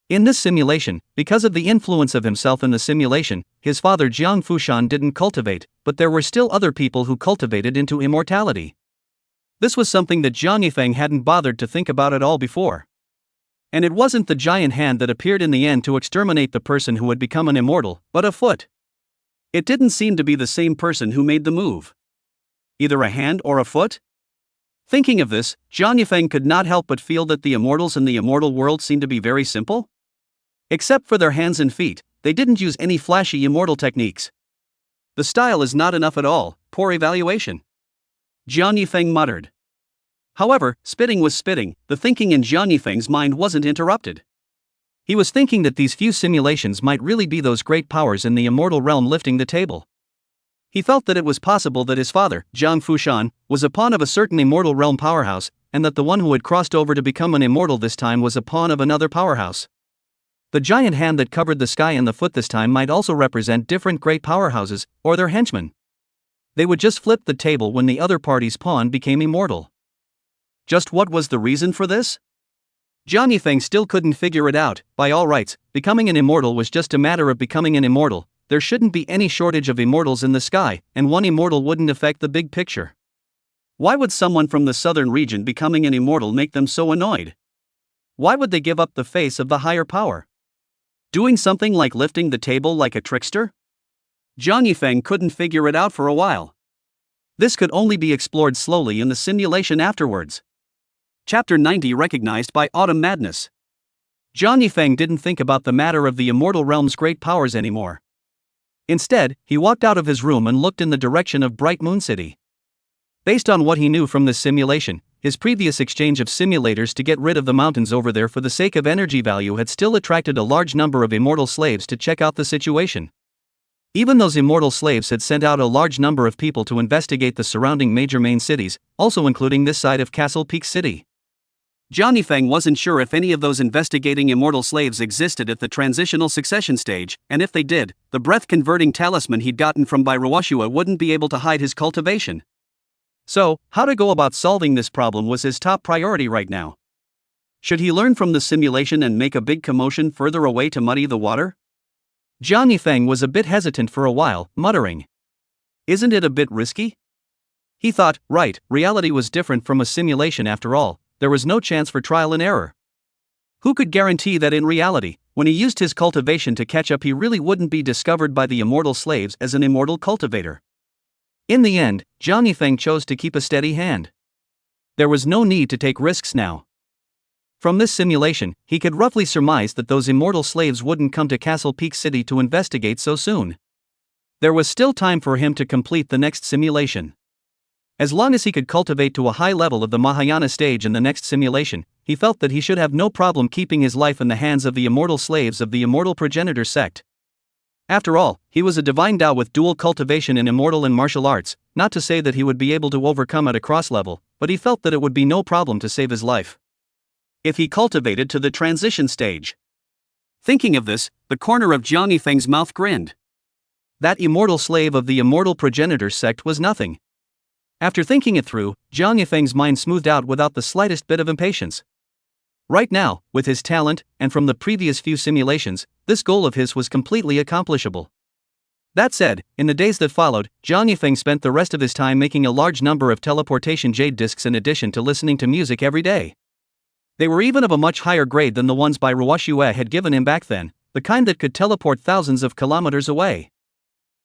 In this simulation, because of the influence of himself in the simulation, his father Jiang Fushan didn't cultivate, but there were still other people who cultivated into immortality. This was something that Jiang Yifeng hadn't bothered to think about at all before. And it wasn't the giant hand that appeared in the end to exterminate the person who had become an immortal, but a foot. It didn't seem to be the same person who made the move. Either a hand or a foot? Thinking of this, Jiang Yifeng could not help but feel that the immortals in the immortal world seemed to be very simple. Except for their hands and feet, they didn't use any flashy immortal techniques. The style is not enough at all, poor evaluation. Jiang Yifeng muttered. However, spitting was spitting, the thinking in Jiang Yifeng's mind wasn't interrupted. He was thinking that these few simulations might really be those great powers in the immortal realm lifting the table. He felt that it was possible that his father, Jiang Fushan, was a pawn of a certain immortal realm powerhouse, and that the one who had crossed over to become an immortal this time was a pawn of another powerhouse. The giant hand that covered the sky and the foot this time might also represent different great powerhouses, or their henchmen. They would just flip the table when the other party's pawn became immortal. Just what was the reason for this? Jiang Yifeng still couldn't figure it out. By all rights, becoming an immortal was just a matter of becoming an immortal. There shouldn't be any shortage of immortals in the sky, and one immortal wouldn't affect the big picture. Why would someone from the southern region becoming an immortal make them so annoyed? Why would they give up the face of the higher power? Doing something like lifting the table like a trickster? Jiang Yifeng couldn't figure it out for a while. This could only be explored slowly in the simulation afterwards. Chapter 90 Recognized by Autumn Madness. Jiang Yifeng didn't think about the matter of the immortal realm's great powers anymore. Instead, he walked out of his room and looked in the direction of Bright Moon City. Based on what he knew from this simulation, his previous exchange of simulators to get rid of the mountains over there for the sake of energy value had still attracted a large number of immortal slaves to check out the situation. Even those immortal slaves had sent out a large number of people to investigate the surrounding major main cities, also including this side of Castle Peak City. Jiang Yifeng wasn't sure if any of those investigating immortal slaves existed at the transitional succession stage, and if they did, the breath-converting talisman he'd gotten from Bairuoshua wouldn't be able to hide his cultivation. So, how to go about solving this problem was his top priority right now. Should he learn from the simulation and make a big commotion further away to muddy the water? Jiang Yifeng was a bit hesitant for a while, muttering, "Isn't it a bit risky?" He thought, right, reality was different from a simulation after all. There was no chance for trial and error. Who could guarantee that in reality, when he used his cultivation to catch up, he really wouldn't be discovered by the immortal slaves as an immortal cultivator? In the end, Jiang Yifeng chose to keep a steady hand. There was no need to take risks now. From this simulation, he could roughly surmise that those immortal slaves wouldn't come to Castle Peak City to investigate so soon. There was still time for him to complete the next simulation. As long as he could cultivate to a high level of the Mahayana stage in the next simulation, he felt that he should have no problem keeping his life in the hands of the immortal slaves of the immortal progenitor sect. After all, he was a divine Dao with dual cultivation in immortal and martial arts, not to say that he would be able to overcome at a cross level, but he felt that it would be no problem to save his life if he cultivated to the transition stage. Thinking of this, the corner of Jiang Yifeng's mouth grinned. That immortal slave of the immortal progenitor sect was nothing. After thinking it through, Jiang Yifeng's mind smoothed out without the slightest bit of impatience. Right now, with his talent, and from the previous few simulations, this goal of his was completely accomplishable. That said, in the days that followed, Jiang Yifeng spent the rest of his time making a large number of teleportation jade discs in addition to listening to music every day. They were even of a much higher grade than the ones Bairuoshua had given him back then, the kind that could teleport thousands of kilometers away.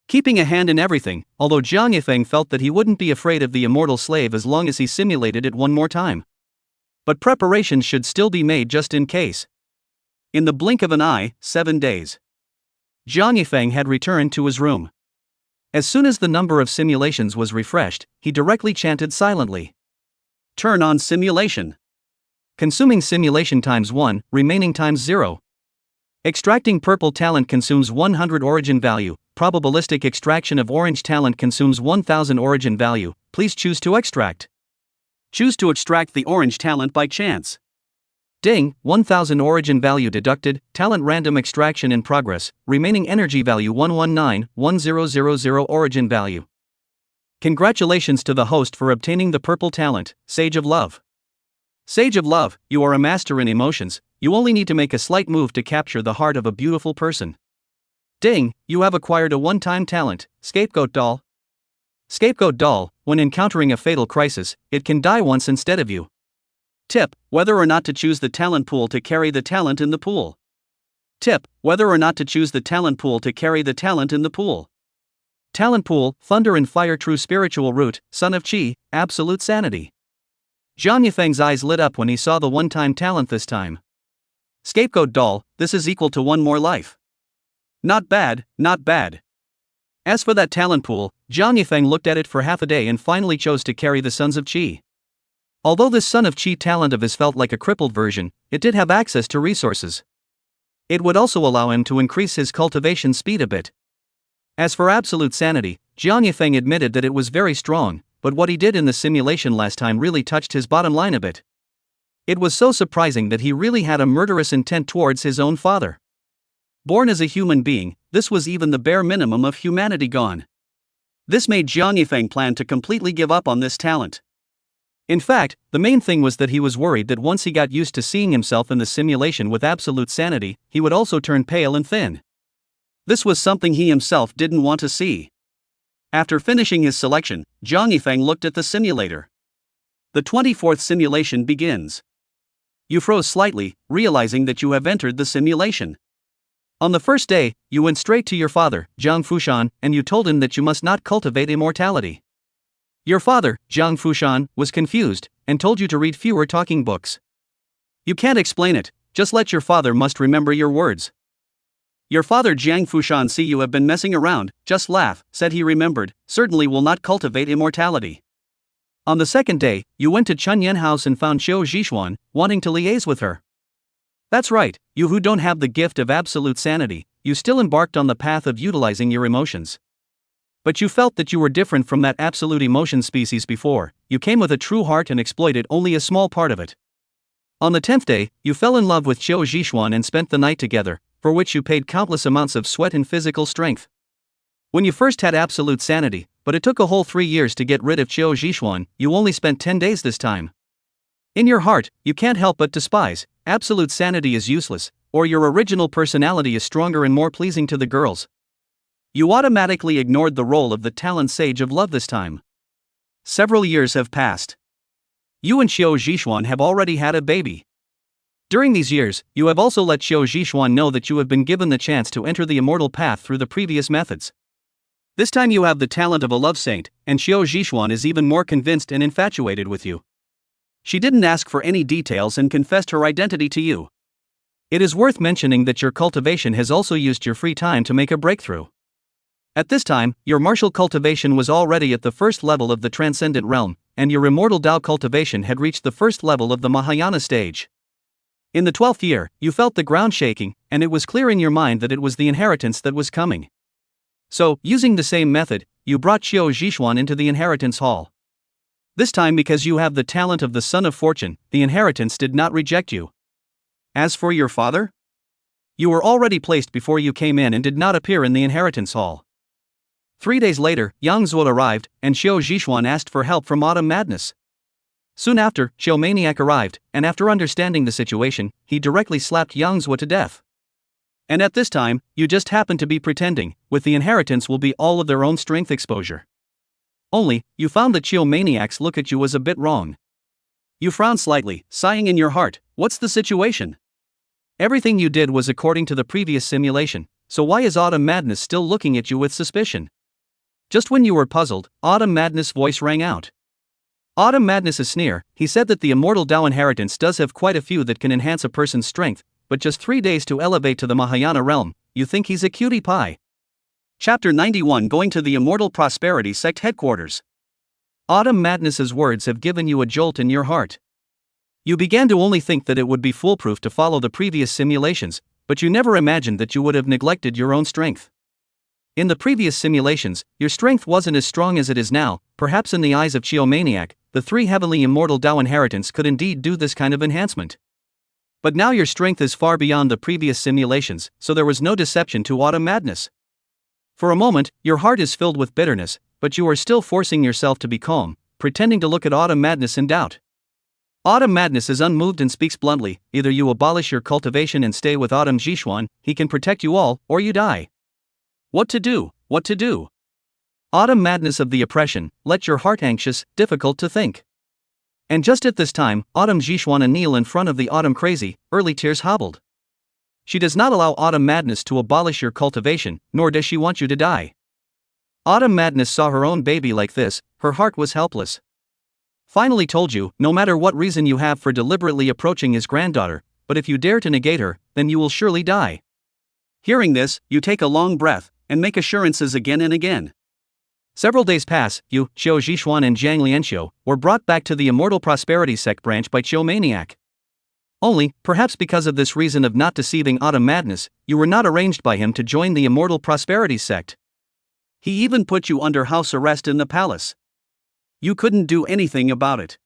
Keeping a hand in everything, although Jiang Yifeng felt that he wouldn't be afraid of the immortal slave as long as he simulated it one more time. But preparations should still be made just in case. In the blink of an eye, 7 days. Jiang Yifeng had returned to his room. As soon as the number of simulations was refreshed, he directly chanted silently. Turn on simulation. Consuming simulation times 1, remaining times 0. Extracting purple talent consumes 100 origin value. Probabilistic extraction of orange talent consumes 1000 origin value. Please choose to extract. Choose to extract the orange talent by chance. Ding, 1000 origin value deducted. Talent random extraction in progress. Remaining energy value 119,1000 origin value. Congratulations to the host for obtaining the purple talent, Sage of Love. Sage of Love, you are a master in emotions. You only need to make a slight move to capture the heart of a beautiful person. Ding, you have acquired a one-time talent, Scapegoat Doll. Scapegoat Doll, when encountering a fatal crisis, it can die once instead of you. Tip, whether or not to choose the talent pool to carry the talent in the pool. Tip, whether or not to choose the talent pool to carry the talent in the pool. Talent pool, thunder and fire, true spiritual root, son of chi, absolute sanity. Jiang Yifeng's eyes lit up when he saw the one-time talent this time. Scapegoat doll, this is equal to one more life. Not bad, not bad. As for that talent pool, Jiang Yifeng looked at it for half a day and finally chose to carry the Sons of Qi. Although this Son of Qi talent of his felt like a crippled version, it did have access to resources. It would also allow him to increase his cultivation speed a bit. As for absolute sanity, Jiang Yifeng admitted that it was very strong, but what he did in the simulation last time really touched his bottom line a bit. It was so surprising that he really had a murderous intent towards his own father. Born as a human being, this was even the bare minimum of humanity gone. This made Jiang Yifeng plan to completely give up on this talent. In fact, the main thing was that he was worried that once he got used to seeing himself in the simulation with absolute sanity, he would also turn pale and thin. This was something he himself didn't want to see. After finishing his selection, Jiang Yifeng looked at the simulator. The 24th simulation begins. You froze slightly, realizing that you have entered the simulation. On the first day, you went straight to your father, Jiang Fushan, and you told him that you must not cultivate immortality. Your father, Jiang Fushan, was confused, and told you to read fewer talking books. You can't explain it, just let your father must remember your words. Your father Jiang Fushan see you have been messing around, just laugh, said he remembered, certainly will not cultivate immortality. On the second day, you went to Chun Yen house and found Xiao Zhishuan, wanting to liaise with her. That's right, you who don't have the gift of absolute sanity, you still embarked on the path of utilizing your emotions. But you felt that you were different from that absolute emotion species before, you came with a true heart and exploited only a small part of it. On the 10th day, you fell in love with Xiao Zhishuan and spent the night together, for which you paid countless amounts of sweat and physical strength. When you first had absolute sanity, but it took a whole 3 years to get rid of Xiao Zhishuan, you only spent 10 days this time. In your heart, you can't help but despise, absolute sanity is useless, or your original personality is stronger and more pleasing to the girls. You automatically ignored the role of the talent sage of love this time. Several years have passed. You and Xiao Zhishuan have already had a baby. During these years, you have also let Xiao Zhishuan know that you have been given the chance to enter the immortal path through the previous methods. This time you have the talent of a love saint, and Xiao Zhishuan is even more convinced and infatuated with you. She didn't ask for any details and confessed her identity to you. It is worth mentioning that your cultivation has also used your free time to make a breakthrough. At this time, your martial cultivation was already at the first level of the transcendent realm, and your immortal Tao cultivation had reached the first level of the Mahayana stage. In the 12th year, you felt the ground shaking, and it was clear in your mind that it was the inheritance that was coming. So, using the same method, you brought Xiao Zhishuan into the inheritance hall. This time because you have the talent of the Son of Fortune, the inheritance did not reject you. As for your father? You were already placed before you came in and did not appear in the inheritance hall. 3 days later, Yang Zuo arrived, and Xiao Zhishuan asked for help from Autumn Madness. Soon after, Xiao Maniac arrived, and after understanding the situation, he directly slapped Yang Zuo to death. And at this time, you just happen to be pretending, with the inheritance will be all of their own strength exposure. Only, you found that Xiao Maniac's look at you was a bit wrong. You frowned slightly, sighing in your heart, what's the situation? Everything you did was according to the previous simulation, so why is Autumn Madness still looking at you with suspicion? Just when you were puzzled, Autumn Madness' voice rang out. Autumn Madness' sneer, he said that the immortal Tao inheritance does have quite a few that can enhance a person's strength, but just 3 days to elevate to the Mahayana realm, you think he's a cutie pie. Chapter 91 Going to the Immortal Prosperity Sect Headquarters. Autumn Madness' words have given you a jolt in your heart. You began to only think that it would be foolproof to follow the previous simulations, but you never imagined that you would have neglected your own strength. In the previous simulations, your strength wasn't as strong as it is now, perhaps in the eyes of Xiao Maniac, the 3 heavenly immortal Tao inheritance could indeed do this kind of enhancement. But now your strength is far beyond the previous simulations, so there was no deception to Autumn Madness. For a moment, your heart is filled with bitterness, but you are still forcing yourself to be calm, pretending to look at Autumn Madness in doubt. Autumn Madness is unmoved and speaks bluntly, either you abolish your cultivation and stay with Autumn Zhishuan, he can protect you all, or you die. What to do, what to do? Autumn Madness of the oppression, let your heart anxious, difficult to think. And just at this time, Autumn Zhishuan kneel in front of the Autumn Crazy, early tears hobbled. She does not allow Autumn Madness to abolish your cultivation, nor does she want you to die. Autumn Madness saw her own baby like this, her heart was helpless. Finally told you, no matter what reason you have for deliberately approaching his granddaughter, but if you dare to negate her, then you will surely die. Hearing this, you take a long breath, and make assurances again and again. Several days pass, you, Qiu Zhixuan and Jiang Lianxiu, were brought back to the Immortal Prosperity Sect branch by Qiu Maniac. Only, perhaps because of this reason of not deceiving Autumn Madness, you were not arranged by him to join the Immortal Prosperity Sect. He even put you under house arrest in the palace. You couldn't do anything about it.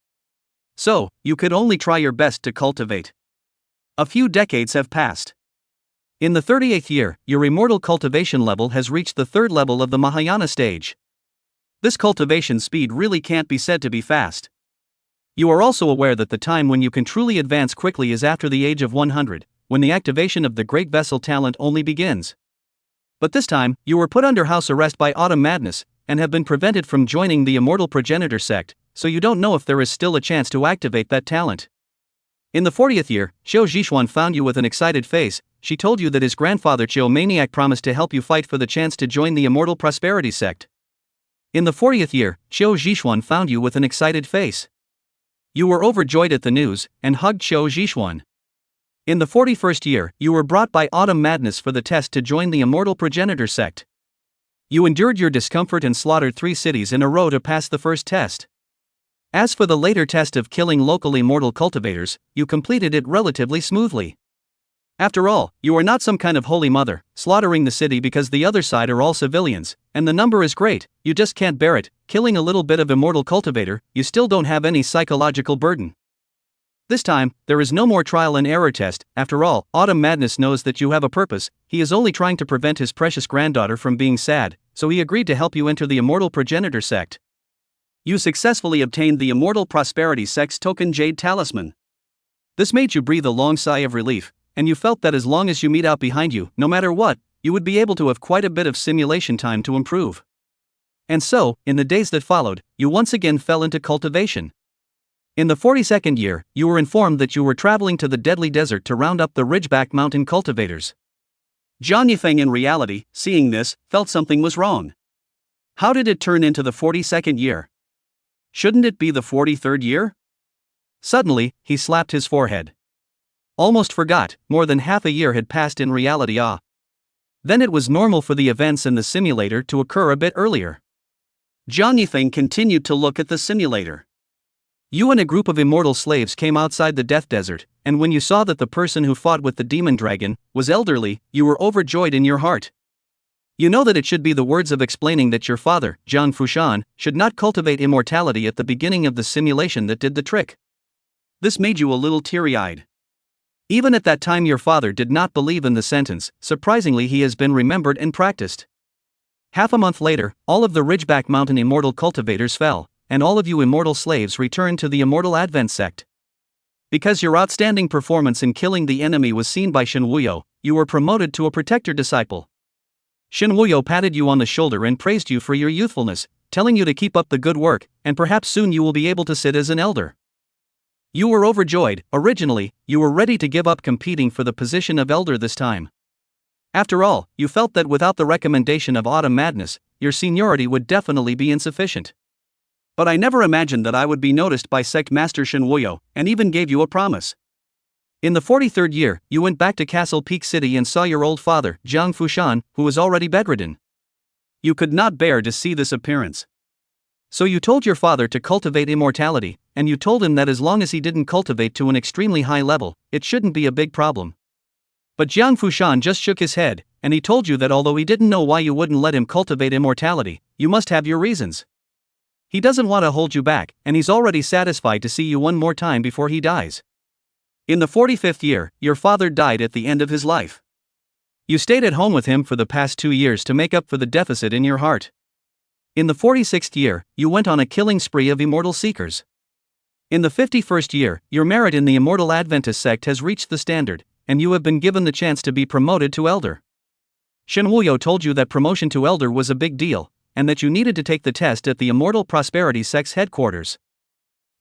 So, you could only try your best to cultivate. A few decades have passed. In the 38th year, your immortal cultivation level has reached the third level of the Mahayana stage. This cultivation speed really can't be said to be fast. You are also aware that the time when you can truly advance quickly is after the age of 100, when the activation of the Great Vessel talent only begins. But this time, you were put under house arrest by Autumn Madness, and have been prevented from joining the Immortal Progenitor Sect, so you don't know if there is still a chance to activate that talent. In the 40th year, Qiu Zhixuan found you with an excited face. She told you that his grandfather Qiu Maniac promised to help you fight for the chance to join the Immortal Prosperity Sect. In the 40th year, Qiu Zhixuan found you with an excited face. You were overjoyed at the news, and hugged Qiu Zhixuan. In the 41st year, you were brought by Autumn Madness for the test to join the Immortal Progenitor Sect. You endured your discomfort and slaughtered 3 cities in a row to pass the first test. As for the later test of killing local immortal cultivators, you completed it relatively smoothly. After all, you are not some kind of holy mother, slaughtering the city because the other side are all civilians, and the number is great, you just can't bear it, killing a little bit of immortal cultivator, you still don't have any psychological burden. This time, there is no more trial and error test. After all, Autumn Madness knows that you have a purpose. He is only trying to prevent his precious granddaughter from being sad, so he agreed to help you enter the Immortal Progenitor Sect. You successfully obtained the Immortal Prosperity Sect's token Jade Talisman. This made you breathe a long sigh of relief, and you felt that as long as you meet out behind you, no matter what, you would be able to have quite a bit of simulation time to improve. And so, in the days that followed, you once again fell into cultivation. In the 42nd year, you were informed that you were traveling to the Deadly Desert to round up the Ridgeback Mountain cultivators. Jiang Yifeng in reality, seeing this, felt something was wrong. How did it turn into the 42nd year? Shouldn't it be the 43rd year? Suddenly, he slapped his forehead. Almost forgot, more than half a year had passed in reality. Then it was normal for the events in the simulator to occur a bit earlier. Jiang Yifeng continued to look at the simulator. You and a group of immortal slaves came outside the Death Desert, and when you saw that the person who fought with the demon dragon was elderly, you were overjoyed in your heart. You know that it should be the words of explaining that your father, Jiang Fushan, should not cultivate immortality at the beginning of the simulation that did the trick. This made you a little teary-eyed. Even at that time your father did not believe in the sentence. Surprisingly, he has been remembered and practiced. Half a month later, all of the Ridgeback Mountain immortal cultivators fell, and all of you immortal slaves returned to the Immortal Advent Sect. Because your outstanding performance in killing the enemy was seen by Shen Wuyo, you were promoted to a protector disciple. Shen Wuyo patted you on the shoulder and praised you for your youthfulness, telling you to keep up the good work, and perhaps soon you will be able to sit as an elder. You were overjoyed. Originally, you were ready to give up competing for the position of elder this time. After all, you felt that without the recommendation of Autumn Madness, your seniority would definitely be insufficient. But I never imagined that I would be noticed by Sect Master Shen Wuyo, and even gave you a promise. In the 43rd year, you went back to Castle Peak City and saw your old father, Jiang Fushan, who was already bedridden. You could not bear to see this appearance. So you told your father to cultivate immortality, and you told him that as long as he didn't cultivate to an extremely high level, it shouldn't be a big problem. But Jiang Fushan just shook his head, and he told you that although he didn't know why you wouldn't let him cultivate immortality, you must have your reasons. He doesn't want to hold you back, and he's already satisfied to see you one more time before he dies. In the 45th year, your father died at the end of his life. You stayed at home with him for the past 2 years to make up for the deficit in your heart. In the 46th year, you went on a killing spree of immortal seekers. In the 51st year, your merit in the Immortal Adventist sect has reached the standard, and you have been given the chance to be promoted to elder. Shen Wuyo told you that promotion to elder was a big deal, and that you needed to take the test at the Immortal Prosperity Sect's headquarters.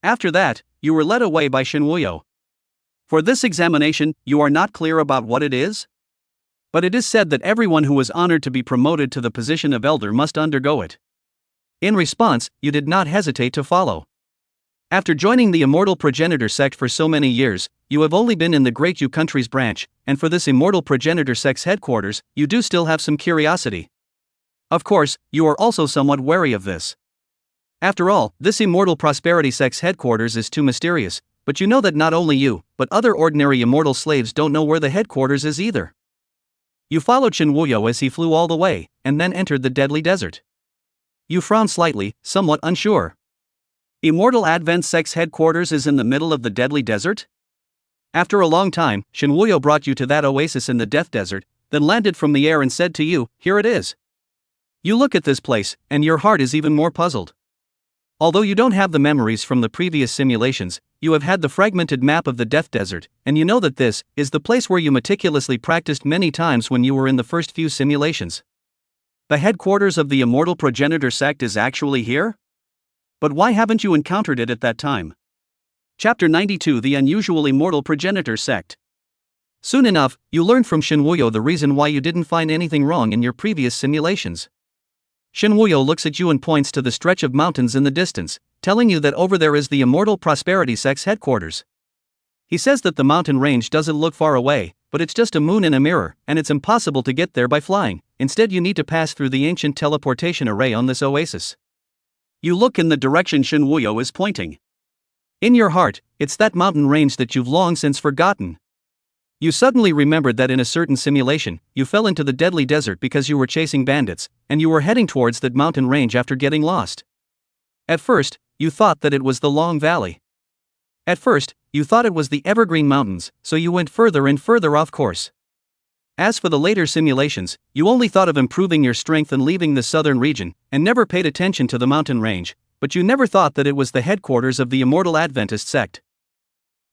After that, you were led away by Shen Wuyo. For this examination, you are not clear about what it is? But it is said that everyone who was honored to be promoted to the position of elder must undergo it. In response, you did not hesitate to follow. After joining the Immortal Progenitor sect for so many years, you have only been in the Great U Countries branch, and for this Immortal Progenitor sect's headquarters, you do still have some curiosity. Of course, you are also somewhat wary of this. After all, this Immortal Prosperity sect's headquarters is too mysterious, but you know that not only you, but other ordinary immortal slaves don't know where the headquarters is either. You followed Shinwuyo as he flew all the way, and then entered the deadly desert. You frowned slightly, somewhat unsure. Immortal Advent sect's headquarters is in the middle of the deadly desert? After a long time, Shinwuyo brought you to that oasis in the Death Desert, then landed from the air and said to you, "Here it is." You look at this place, and your heart is even more puzzled. Although you don't have the memories from the previous simulations, you have had the fragmented map of the Death Desert, and you know that this is the place where you meticulously practiced many times when you were in the first few simulations. The headquarters of the Immortal Progenitor sect is actually here? But why haven't you encountered it at that time? Chapter 92: The Unusual Immortal Progenitor Sect. Soon enough, you learned from Shinwuyo the reason why you didn't find anything wrong in your previous simulations. Shinwuyo looks at you and points to the stretch of mountains in the distance, telling you that over there is the Immortal Prosperity sect's headquarters. He says that the mountain range doesn't look far away, but it's just a moon in a mirror, and it's impossible to get there by flying. Instead, you need to pass through the ancient teleportation array on this oasis. You look in the direction Shinwuyo is pointing. In your heart, it's that mountain range that you've long since forgotten. You suddenly remembered that in a certain simulation, you fell into the deadly desert because you were chasing bandits, and you were heading towards that mountain range after getting lost. At first, you thought that it was the Long Valley. At first, you thought it was the Evergreen Mountains, so you went further and further off course. As for the later simulations, you only thought of improving your strength and leaving the southern region, and never paid attention to the mountain range, but you never thought that it was the headquarters of the Immortal Adventist sect.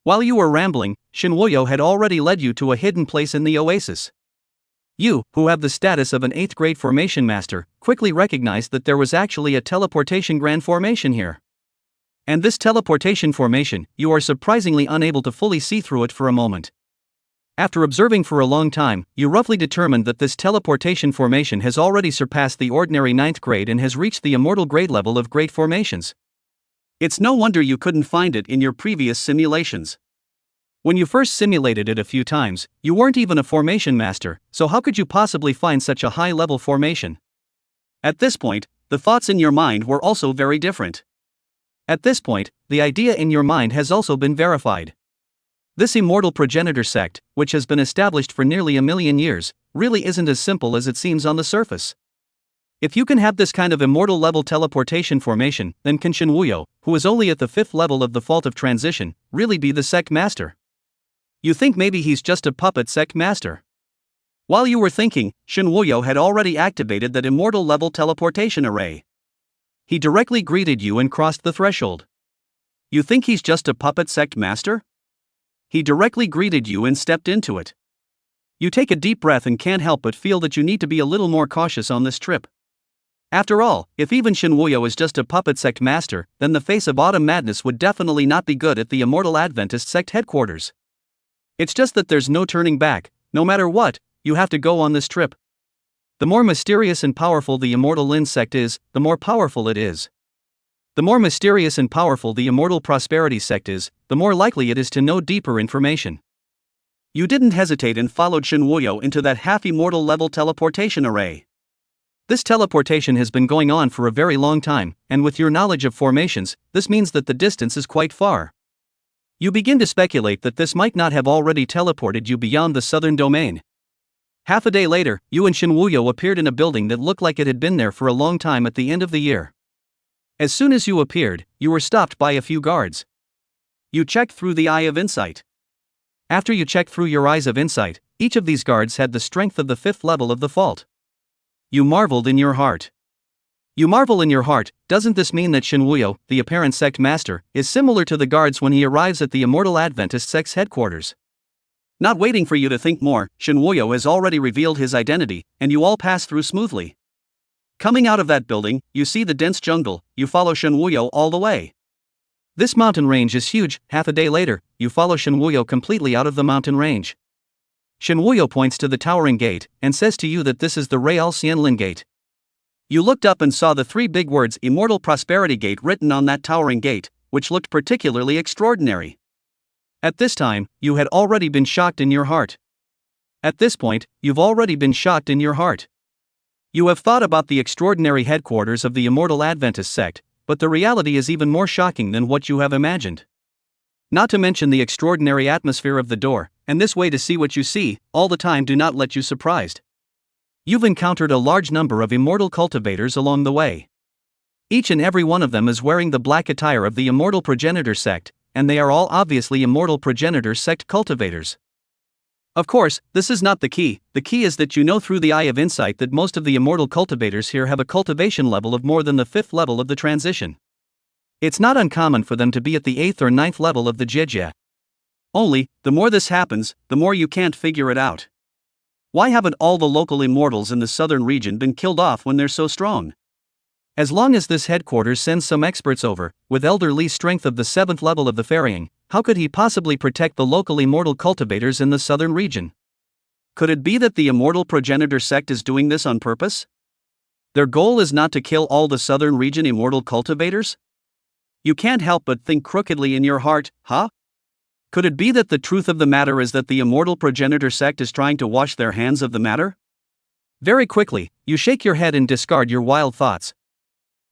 While you were rambling, Shinwuyo had already led you to a hidden place in the oasis. You, who have the status of an 8th grade formation master, quickly recognized that there was actually a teleportation grand formation here. And this teleportation formation, you are surprisingly unable to fully see through it for a moment. After observing for a long time, you roughly determined that this teleportation formation has already surpassed the ordinary 9th grade and has reached the immortal grade level of great formations. It's no wonder you couldn't find it in your previous simulations. When you first simulated it a few times, you weren't even a formation master, so how could you possibly find such a high-level formation? At this point, the thoughts in your mind were also very different. At this point, the idea in your mind has also been verified. This Immortal Progenitor sect, which has been established for nearly 1,000,000 years, really isn't as simple as it seems on the surface. If you can have this kind of immortal level teleportation formation, then can Shinwuyo, who is only at the 5th level of the Fault of Transition, really be the sect master? You think maybe he's just a puppet sect master. While you were thinking, Shinwuyo had already activated that immortal level teleportation array. He directly greeted you and crossed the threshold. You think he's just a puppet sect master? He directly greeted you and stepped into it. You take a deep breath and can't help but feel that you need to be a little more cautious on this trip. After all, if even Shinwuyo is just a puppet sect master, then the face of Autumn Madness would definitely not be good at the Immortal Adventist sect headquarters. It's just that there's no turning back. No matter what, you have to go on this trip. The more mysterious and powerful the Immortal Lin sect is, the more powerful it is. The more mysterious and powerful the Immortal Prosperity sect is, the more likely it is to know deeper information. You didn't hesitate and followed Shinwuyo into that half-immortal level teleportation array. This teleportation has been going on for a very long time, and with your knowledge of formations, this means that the distance is quite far. You begin to speculate that this might not have already teleported you beyond the southern domain. Half a day later, you and Shinwuyo appeared in a building that looked like it had been there for a long time at the end of the year. As soon as you appeared, you were stopped by a few guards. You checked through the Eye of Insight. After you checked through your Eyes of Insight, each of these guards had the strength of the 5th level of the Fault. You marveled in your heart. You marvel in your heart, doesn't this mean that Shinwuyo, the apparent sect master, is similar to the guards when he arrives at the Immortal Adventist sect's headquarters? Not waiting for you to think more, Shinwuyo has already revealed his identity, and you all pass through smoothly. Coming out of that building, you see the dense jungle. You follow Shinwuyo all the way. This mountain range is huge. Half a day later, you follow Shinwuyo completely out of the mountain range. Shinwuyo points to the towering gate and says to you that this is the Real Xianlin Gate. You looked up and saw the three big words Immortal Prosperity Gate written on that towering gate, which looked particularly extraordinary. At this time, you had already been shocked in your heart. At this point, you've already been shocked in your heart. You have thought about the extraordinary headquarters of the Immortal Adventist sect, but the reality is even more shocking than what you have imagined. Not to mention the extraordinary atmosphere of the door, and this way to see what you see, all the time do not let you surprised. You've encountered a large number of immortal cultivators along the way. Each and every one of them is wearing the black attire of the Immortal Progenitor sect, and they are all obviously Immortal Progenitor sect cultivators. Of course, this is not the key is that you know through the eye of insight that most of the immortal cultivators here have a cultivation level of more than the 5th level of the transition. It's not uncommon for them to be at the 8th or 9th level of the Jijia. Only, the more this happens, the more you can't figure it out. Why haven't all the local immortals in the southern region been killed off when they're so strong? As long as this headquarters sends some experts over, with Elder Lee's strength of the 7th level of the ferrying, how could he possibly protect the local immortal cultivators in the southern region? Could it be that the Immortal Progenitor sect is doing this on purpose? Their goal is not to kill all the southern region immortal cultivators? You can't help but think crookedly in your heart, huh? Could it be that the truth of the matter is that the Immortal Progenitor sect is trying to wash their hands of the matter? Very quickly, you shake your head and discard your wild thoughts.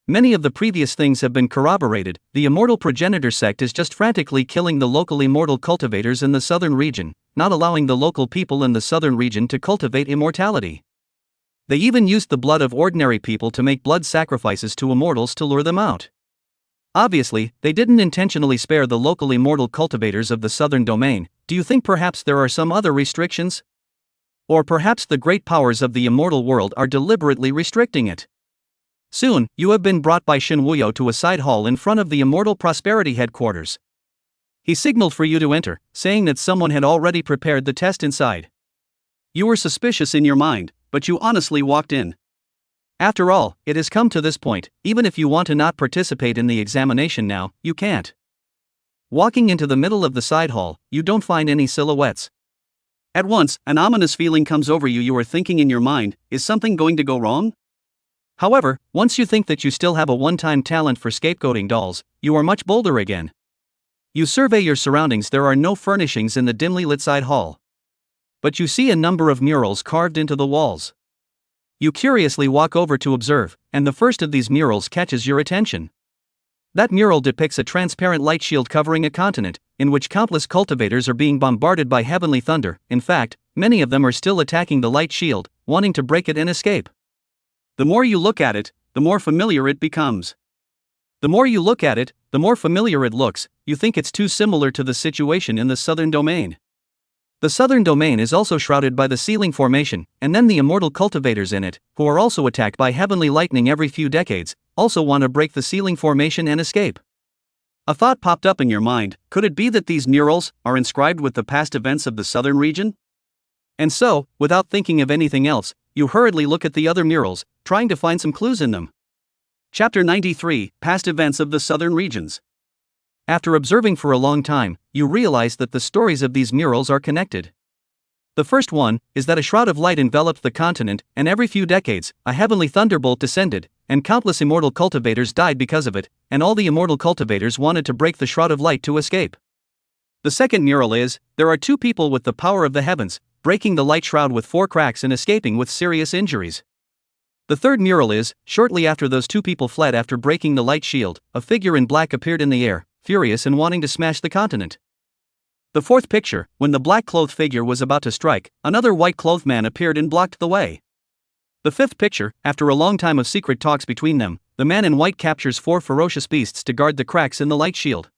Many of the previous things have been corroborated. The Immortal Progenitor sect is just frantically killing the local immortal cultivators in the southern region, not allowing the local people in the southern region to cultivate immortality. They even used the blood of ordinary people to make blood sacrifices to immortals to lure them out. Obviously, they didn't intentionally spare the local immortal cultivators of the southern domain. Do you think perhaps there are some other restrictions? Or perhaps the great powers of the immortal world are deliberately restricting it? Soon, you have been brought by Shinwuyo to a side hall in front of the Immortal Prosperity headquarters. He signaled for you to enter, saying that someone had already prepared the test inside. You were suspicious in your mind, but you honestly walked in. After all, it has come to this point, even if you want to not participate in the examination now, you can't. Walking into the middle of the side hall, you don't find any silhouettes. At once, an ominous feeling comes over you. You are thinking in your mind, is something going to go wrong? However, once you think that you still have a one-time talent for scapegoating dolls, you are much bolder again. You survey your surroundings. There are no furnishings in the dimly lit side hall. But you see a number of murals carved into the walls. You curiously walk over to observe, and the first of these murals catches your attention. That mural depicts a transparent light shield covering a continent, in which countless cultivators are being bombarded by heavenly thunder. In fact, many of them are still attacking the light shield, wanting to break it and escape. The more you look at it, the more familiar it becomes. The more you look at it, the more familiar it looks. You think it's too similar to the situation in the southern domain. The southern domain is also shrouded by the ceiling formation, and then the immortal cultivators in it, who are also attacked by heavenly lightning every few decades, also want to break the ceiling formation and escape. A thought popped up in your mind. Could it be that these murals are inscribed with the past events of the southern region? And so, without thinking of anything else, you hurriedly look at the other murals, trying to find some clues in them. Chapter 93, Past Events of the Southern Regions. After observing for a long time, you realize that the stories of these murals are connected. The first one is that a shroud of light enveloped the continent, and every few decades, a heavenly thunderbolt descended, and countless immortal cultivators died because of it, and all the immortal cultivators wanted to break the shroud of light to escape. The second mural is, there are two people with the power of the heavens, breaking the light shroud with 4 cracks and escaping with serious injuries. The third mural is, shortly after those two people fled after breaking the light shield, a figure in black appeared in the air, furious and wanting to smash the continent. The fourth picture, when the black-clothed figure was about to strike, another white-clothed man appeared and blocked the way. The fifth picture, after a long time of secret talks between them, the man in white captures 4 ferocious beasts to guard the cracks in the light shield.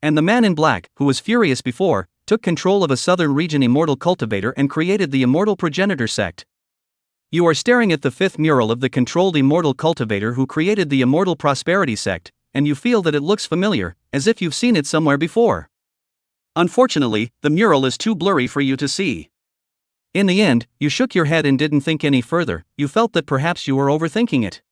And the man in black, who was furious before, took control of a southern region immortal cultivator and created the Immortal Progenitor sect. You are staring at the 5th mural of the controlled immortal cultivator who created the Immortal Prosperity sect, and you feel that it looks familiar, as if you've seen it somewhere before. Unfortunately, the mural is too blurry for you to see. In the end, you shook your head and didn't think any further. You felt that perhaps you were overthinking it.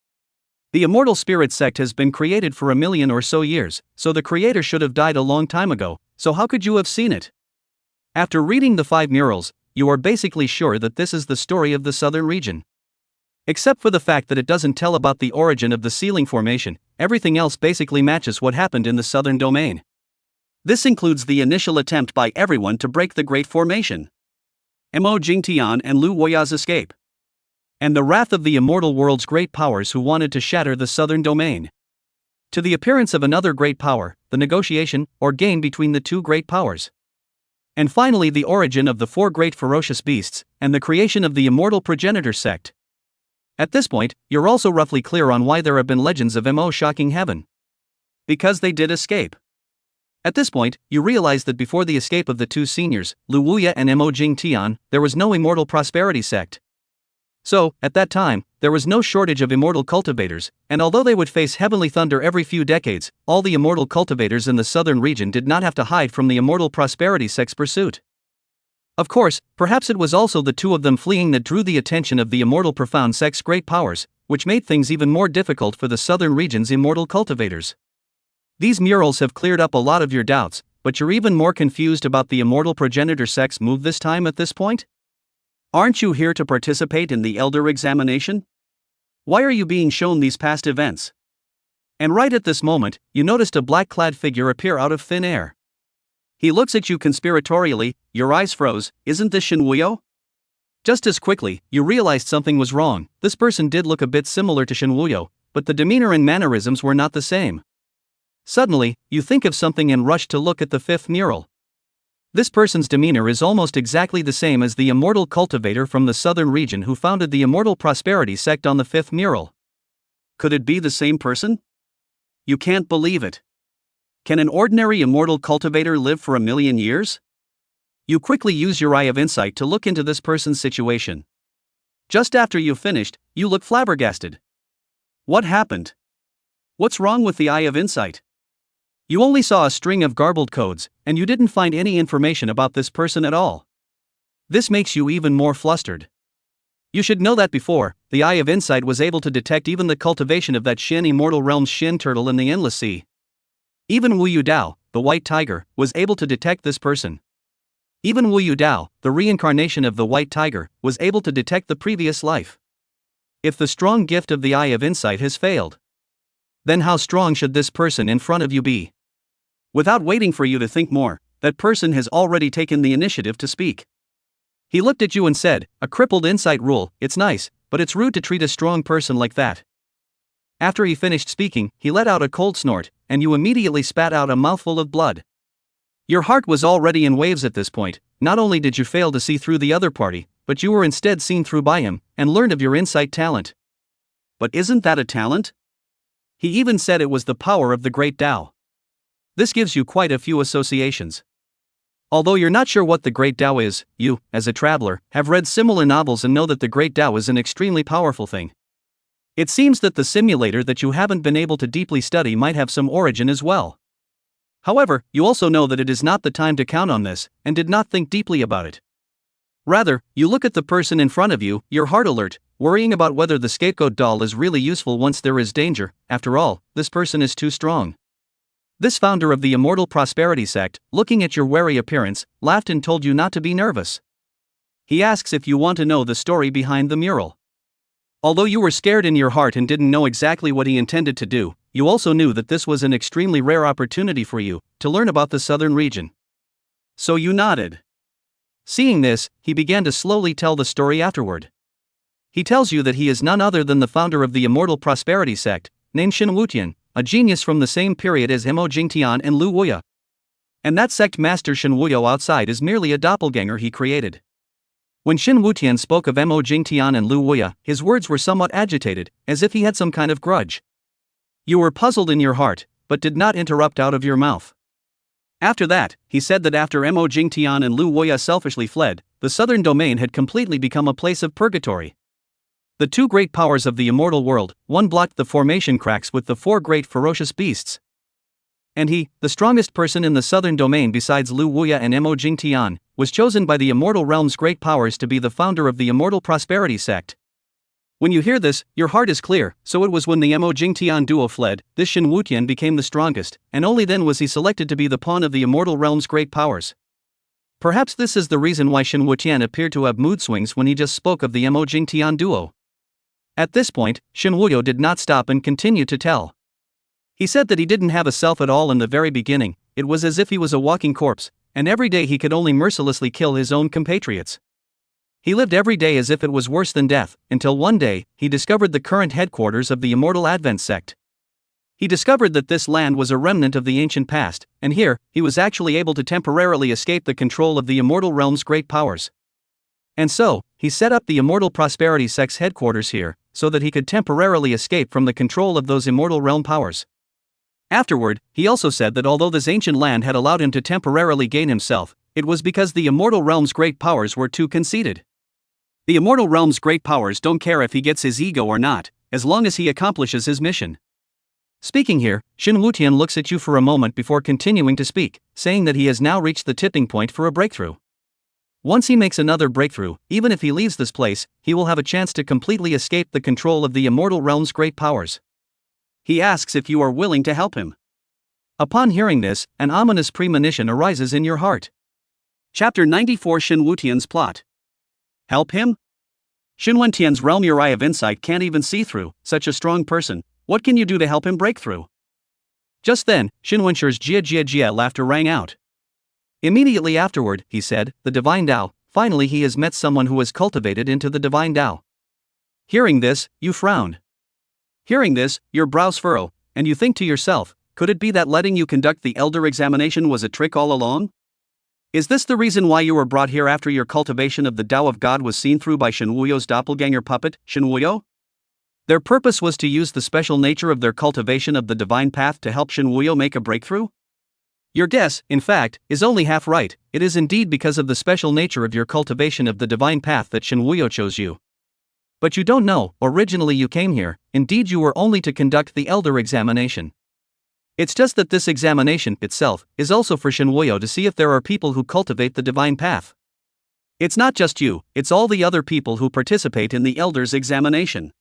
The Immortal Spirit sect has been created for 1,000,000 or so years, so the creator should have died a long time ago, so how could you have seen it? After reading the 5 murals, you are basically sure that this is the story of the southern region. Except for the fact that it doesn't tell about the origin of the ceiling formation, everything else basically matches what happened in the southern domain. This includes the initial attempt by everyone to break the Great Formation, Mo Jingtian and Lu Woya's escape, and the wrath of the immortal world's great powers who wanted to shatter the southern domain, to the appearance of another great power, the negotiation, or game between the two great powers, and finally the origin of the four great ferocious beasts, and the creation of the immortal progenitor sect. At this point, you're also roughly clear on why there have been legends of Mo shocking heaven. Because they did escape. At this point, you realize that before the escape of the two seniors, Lu Wuya and Mo Jingtian, there was no immortal prosperity sect. So, at that time, there was no shortage of immortal cultivators, and although they would face heavenly thunder every few decades, all the immortal cultivators in the southern region did not have to hide from the immortal prosperity sect's pursuit. Of course, perhaps it was also the two of them fleeing that drew the attention of the immortal profound sect's great powers, which made things even more difficult for the southern region's immortal cultivators. These murals have cleared up a lot of your doubts, but you're even more confused about the immortal progenitor sect's move this time at this point? Aren't you here to participate in the elder examination? Why are you being shown these past events? And right at this moment, you noticed a black-clad figure appear out of thin air. He looks at you conspiratorially, your eyes froze. Isn't this Shin Wuyo? Just as quickly, you realized something was wrong. This person did look a bit similar to Shin Wuyo, but the demeanor and mannerisms were not the same. Suddenly, you think of something and rush to look at the fifth mural. This person's demeanor is almost exactly the same as the immortal cultivator from the southern region who founded the immortal prosperity sect on the fifth mural. Could it be the same person? You can't believe it. Can an ordinary immortal cultivator live for 1,000,000 years? You quickly use your eye of insight to look into this person's situation. Just after you've finished, you look flabbergasted. What happened? What's wrong with the eye of insight? You only saw a string of garbled codes, and you didn't find any information about this person at all. This makes you even more flustered. You should know that before, the Eye of Insight was able to detect even the cultivation of that Shin Immortal Realm's Shin Turtle in the Endless Sea. Even Wu Yu Dao, the White Tiger, was able to detect this person. Even Wu Yu Dao, the reincarnation of the White Tiger, was able to detect the previous life. If the strong gift of the Eye of Insight has failed, then how strong should this person in front of you be? Without waiting for you to think more, that person has already taken the initiative to speak. He looked at you and said, "A crippled insight rule, it's nice, but it's rude to treat a strong person like that." After he finished speaking, he let out a cold snort, and you immediately spat out a mouthful of blood. Your heart was already in waves at this point. Not only did you fail to see through the other party, but you were instead seen through by him, and learned of your insight talent. But isn't that a talent? He even said it was the power of the great Tao. This gives you quite a few associations. Although you're not sure what the Great Tao is, you, as a traveler, have read similar novels and know that the Great Tao is an extremely powerful thing. It seems that the simulator that you haven't been able to deeply study might have some origin as well. However, you also know that it is not the time to count on this, and did not think deeply about it. Rather, you look at the person in front of you, your heart alert, worrying about whether the scapegoat doll is really useful once there is danger. After all, this person is too strong. This founder of the Immortal Prosperity Sect, looking at your wary appearance, laughed and told you not to be nervous. He asks if you want to know the story behind the mural. Although you were scared in your heart and didn't know exactly what he intended to do, you also knew that this was an extremely rare opportunity for you to learn about the southern region. So you nodded. Seeing this, he began to slowly tell the story afterward. He tells you that he is none other than the founder of the Immortal Prosperity Sect, named Shin Wutian, a genius from the same period as Mo Jingtian and Lu Wuya. And that sect master Shin Wuyo outside is merely a doppelganger he created. When Shin Wutian spoke of Mo Jingtian and Lu Wuya, his words were somewhat agitated, as if he had some kind of grudge. You were puzzled in your heart, but did not interrupt out of your mouth. After that, he said that after Mo Jingtian and Lu Wuya selfishly fled, the southern domain had completely become a place of purgatory. The two great powers of the immortal world, one blocked the formation cracks with the four great ferocious beasts. And he, the strongest person in the southern domain besides Lu Wuya and Mo Jingtian, was chosen by the immortal realm's great powers to be the founder of the Immortal Prosperity Sect. When you hear this, your heart is clear. So it was when the Mo Jingtian duo fled, this Shin Wutian became the strongest, and only then was he selected to be the pawn of the immortal realm's great powers. Perhaps this is the reason why Shen Wutian appeared to have mood swings when he just spoke of the Mo Jingtian duo. At this point, Shen Wuyo did not stop and continued to tell. He said that he didn't have a self at all in the very beginning. It was as if he was a walking corpse, and every day he could only mercilessly kill his own compatriots. He lived every day as if it was worse than death, until one day, he discovered the current headquarters of the Immortal Advent sect. He discovered that this land was a remnant of the ancient past, and here, he was actually able to temporarily escape the control of the Immortal Realm's great powers. And so, he set up the Immortal Prosperity sect's headquarters here, so that he could temporarily escape from the control of those Immortal Realm powers. Afterward, he also said that although this ancient land had allowed him to temporarily gain himself, it was because the Immortal Realm's great powers were too conceited. The Immortal Realm's great powers don't care if he gets his ego or not, as long as he accomplishes his mission. Speaking here, Shen Wutian looks at you for a moment before continuing to speak, saying that he has now reached the tipping point for a breakthrough. Once he makes another breakthrough, even if he leaves this place, he will have a chance to completely escape the control of the Immortal Realm's great powers. He asks if you are willing to help him. Upon hearing this, an ominous premonition arises in your heart. Chapter 94 Shen Wutian's plot. Help him? Shen Wutian's realm your eye of insight can't even see through, such a strong person. What can you do to help him break through? Just then, Shen Wenshi's jia jia jia laughter rang out. Immediately afterward, he said, the Divine Tao, finally he has met someone who has cultivated into the Divine Tao. Hearing this, you frowned. Hearing this, your brows furrow, and you think to yourself, could it be that letting you conduct the elder examination was a trick all along? Is this the reason why you were brought here after your cultivation of the Tao of God was seen through by Shen Wuyo's doppelganger puppet, Shen Wuyo? Their purpose was to use the special nature of their cultivation of the divine path to help Shen Wuyo make a breakthrough? Your guess, in fact, is only half right. It is indeed because of the special nature of your cultivation of the divine path that Shen Wuyo chose you. But you don't know, originally you came here, indeed you were only to conduct the elder examination. It's just that this examination itself is also for Shen Wuyo to see if there are people who cultivate the divine path. It's not just you, it's all the other people who participate in the elder's examination.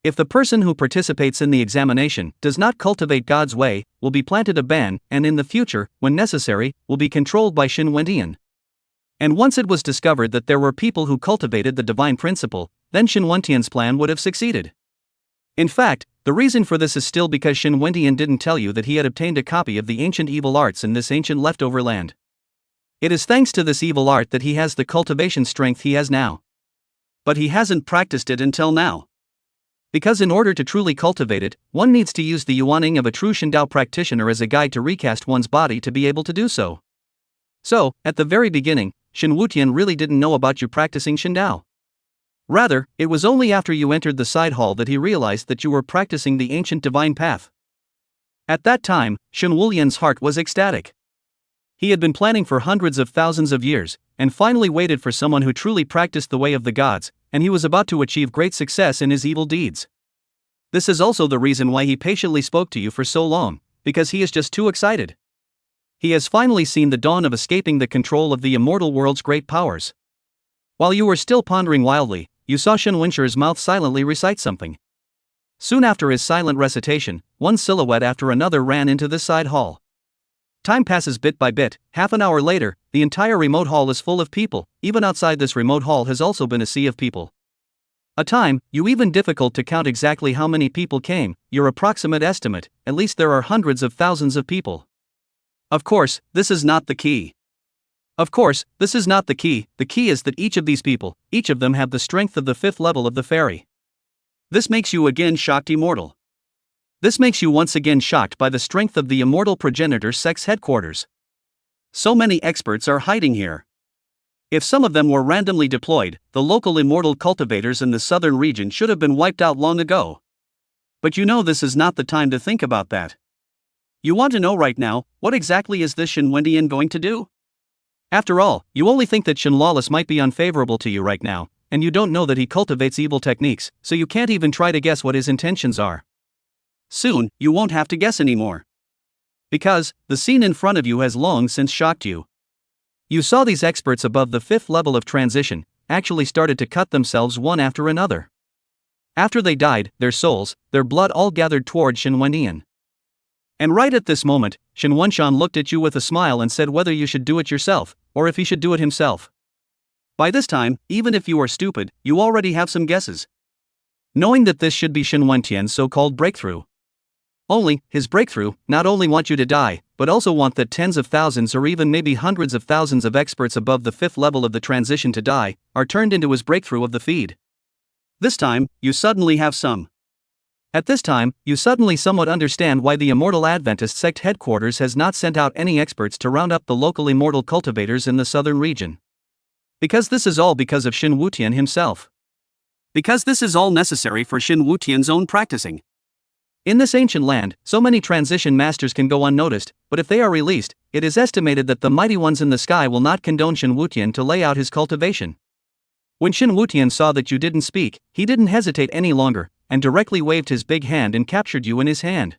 If the person who participates in the examination does not cultivate God's way, will be planted a ban, and in the future, when necessary, will be controlled by Shen Wentian. And once it was discovered that there were people who cultivated the divine principle, then Shen Wentian's plan would have succeeded. In fact, the reason for this is still because Shen Wentian didn't tell you that he had obtained a copy of the ancient evil arts in this ancient leftover land. It is thanks to this evil art that he has the cultivation strength he has now. But he hasn't practiced it until now. Because in order to truly cultivate it, one needs to use the yuaning of a true Shindao practitioner as a guide to recast one's body to be able to do so. So, at the very beginning, Shen Wutian really didn't know about you practicing Shindao. Rather, it was only after you entered the side hall that he realized that you were practicing the ancient divine path. At that time, Shen Wulian's heart was ecstatic. He had been planning for hundreds of thousands of years, and finally waited for someone who truly practiced the way of the gods, and he was about to achieve great success in his evil deeds. This is also the reason why he patiently spoke to you for so long, because he is just too excited. He has finally seen the dawn of escaping the control of the immortal world's great powers. While you were still pondering wildly, you saw Shen Wenshi's mouth silently recite something. Soon after his silent recitation, one silhouette after another ran into this side hall. Time passes bit by bit. Half an hour later, the entire remote hall is full of people. Even outside this remote hall has also been a sea of people. A time, you even difficult to count exactly how many people came, your approximate estimate, at least there are hundreds of thousands of people. Of course, this is not the key. The key is that each of these people, each of them have the strength of the 5th level of the fairy. This makes you again shocked immortal. This makes you once again shocked by the strength of the immortal progenitor sect's headquarters. So many experts are hiding here. If some of them were randomly deployed, the local immortal cultivators in the southern region should have been wiped out long ago. But you know this is not the time to think about that. You want to know right now, what exactly is this Shen Wentian going to do? After all, you only think that Shen Lawless might be unfavorable to you right now, and you don't know that he cultivates evil techniques, so you can't even try to guess what his intentions are. Soon, you won't have to guess anymore. Because, the scene in front of you has long since shocked you. You saw these experts above the 5th level of transition, actually started to cut themselves one after another. After they died, their souls, their blood all gathered toward Shen Wentian. And right at this moment, Shen Wunshan looked at you with a smile and said whether you should do it yourself, or if he should do it himself. By this time, even if you are stupid, you already have some guesses. Knowing that this should be Shen Wentian's so-called breakthrough. Only, his breakthrough, not only want you to die, but also want that tens of thousands or even maybe hundreds of thousands of experts above the 5th level of the transition to die, are turned into his breakthrough of the feed. This time, you suddenly have some. At this time, you suddenly somewhat understand why the Immortal Adventist sect headquarters has not sent out any experts to round up the local immortal cultivators in the southern region. Because this is all because of Shen Wutian himself. Because this is all necessary for Shen Wutian's own practicing. In this ancient land, so many transition masters can go unnoticed, but if they are released, it is estimated that the mighty ones in the sky will not condone Shen Wutian to lay out his cultivation. When Shen Wutian saw that you didn't speak, he didn't hesitate any longer, and directly waved his big hand and captured you in his hand.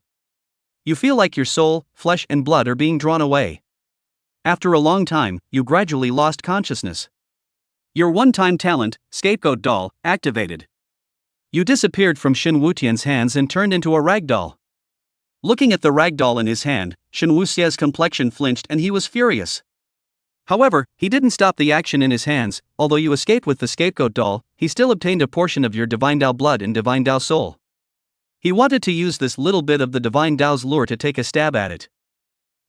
You feel like your soul, flesh and blood are being drawn away. After a long time, you gradually lost consciousness. Your one-time talent, scapegoat doll, activated. You disappeared from Shen Wutian's hands and turned into a rag doll. Looking at the rag doll in his hand, Shen Wuxia's complexion flinched and he was furious. However, he didn't stop the action in his hands. Although you escaped with the scapegoat doll, he still obtained a portion of your Divine Dao blood and Divine Dao soul. He wanted to use this little bit of the Divine Dao's lure to take a stab at it.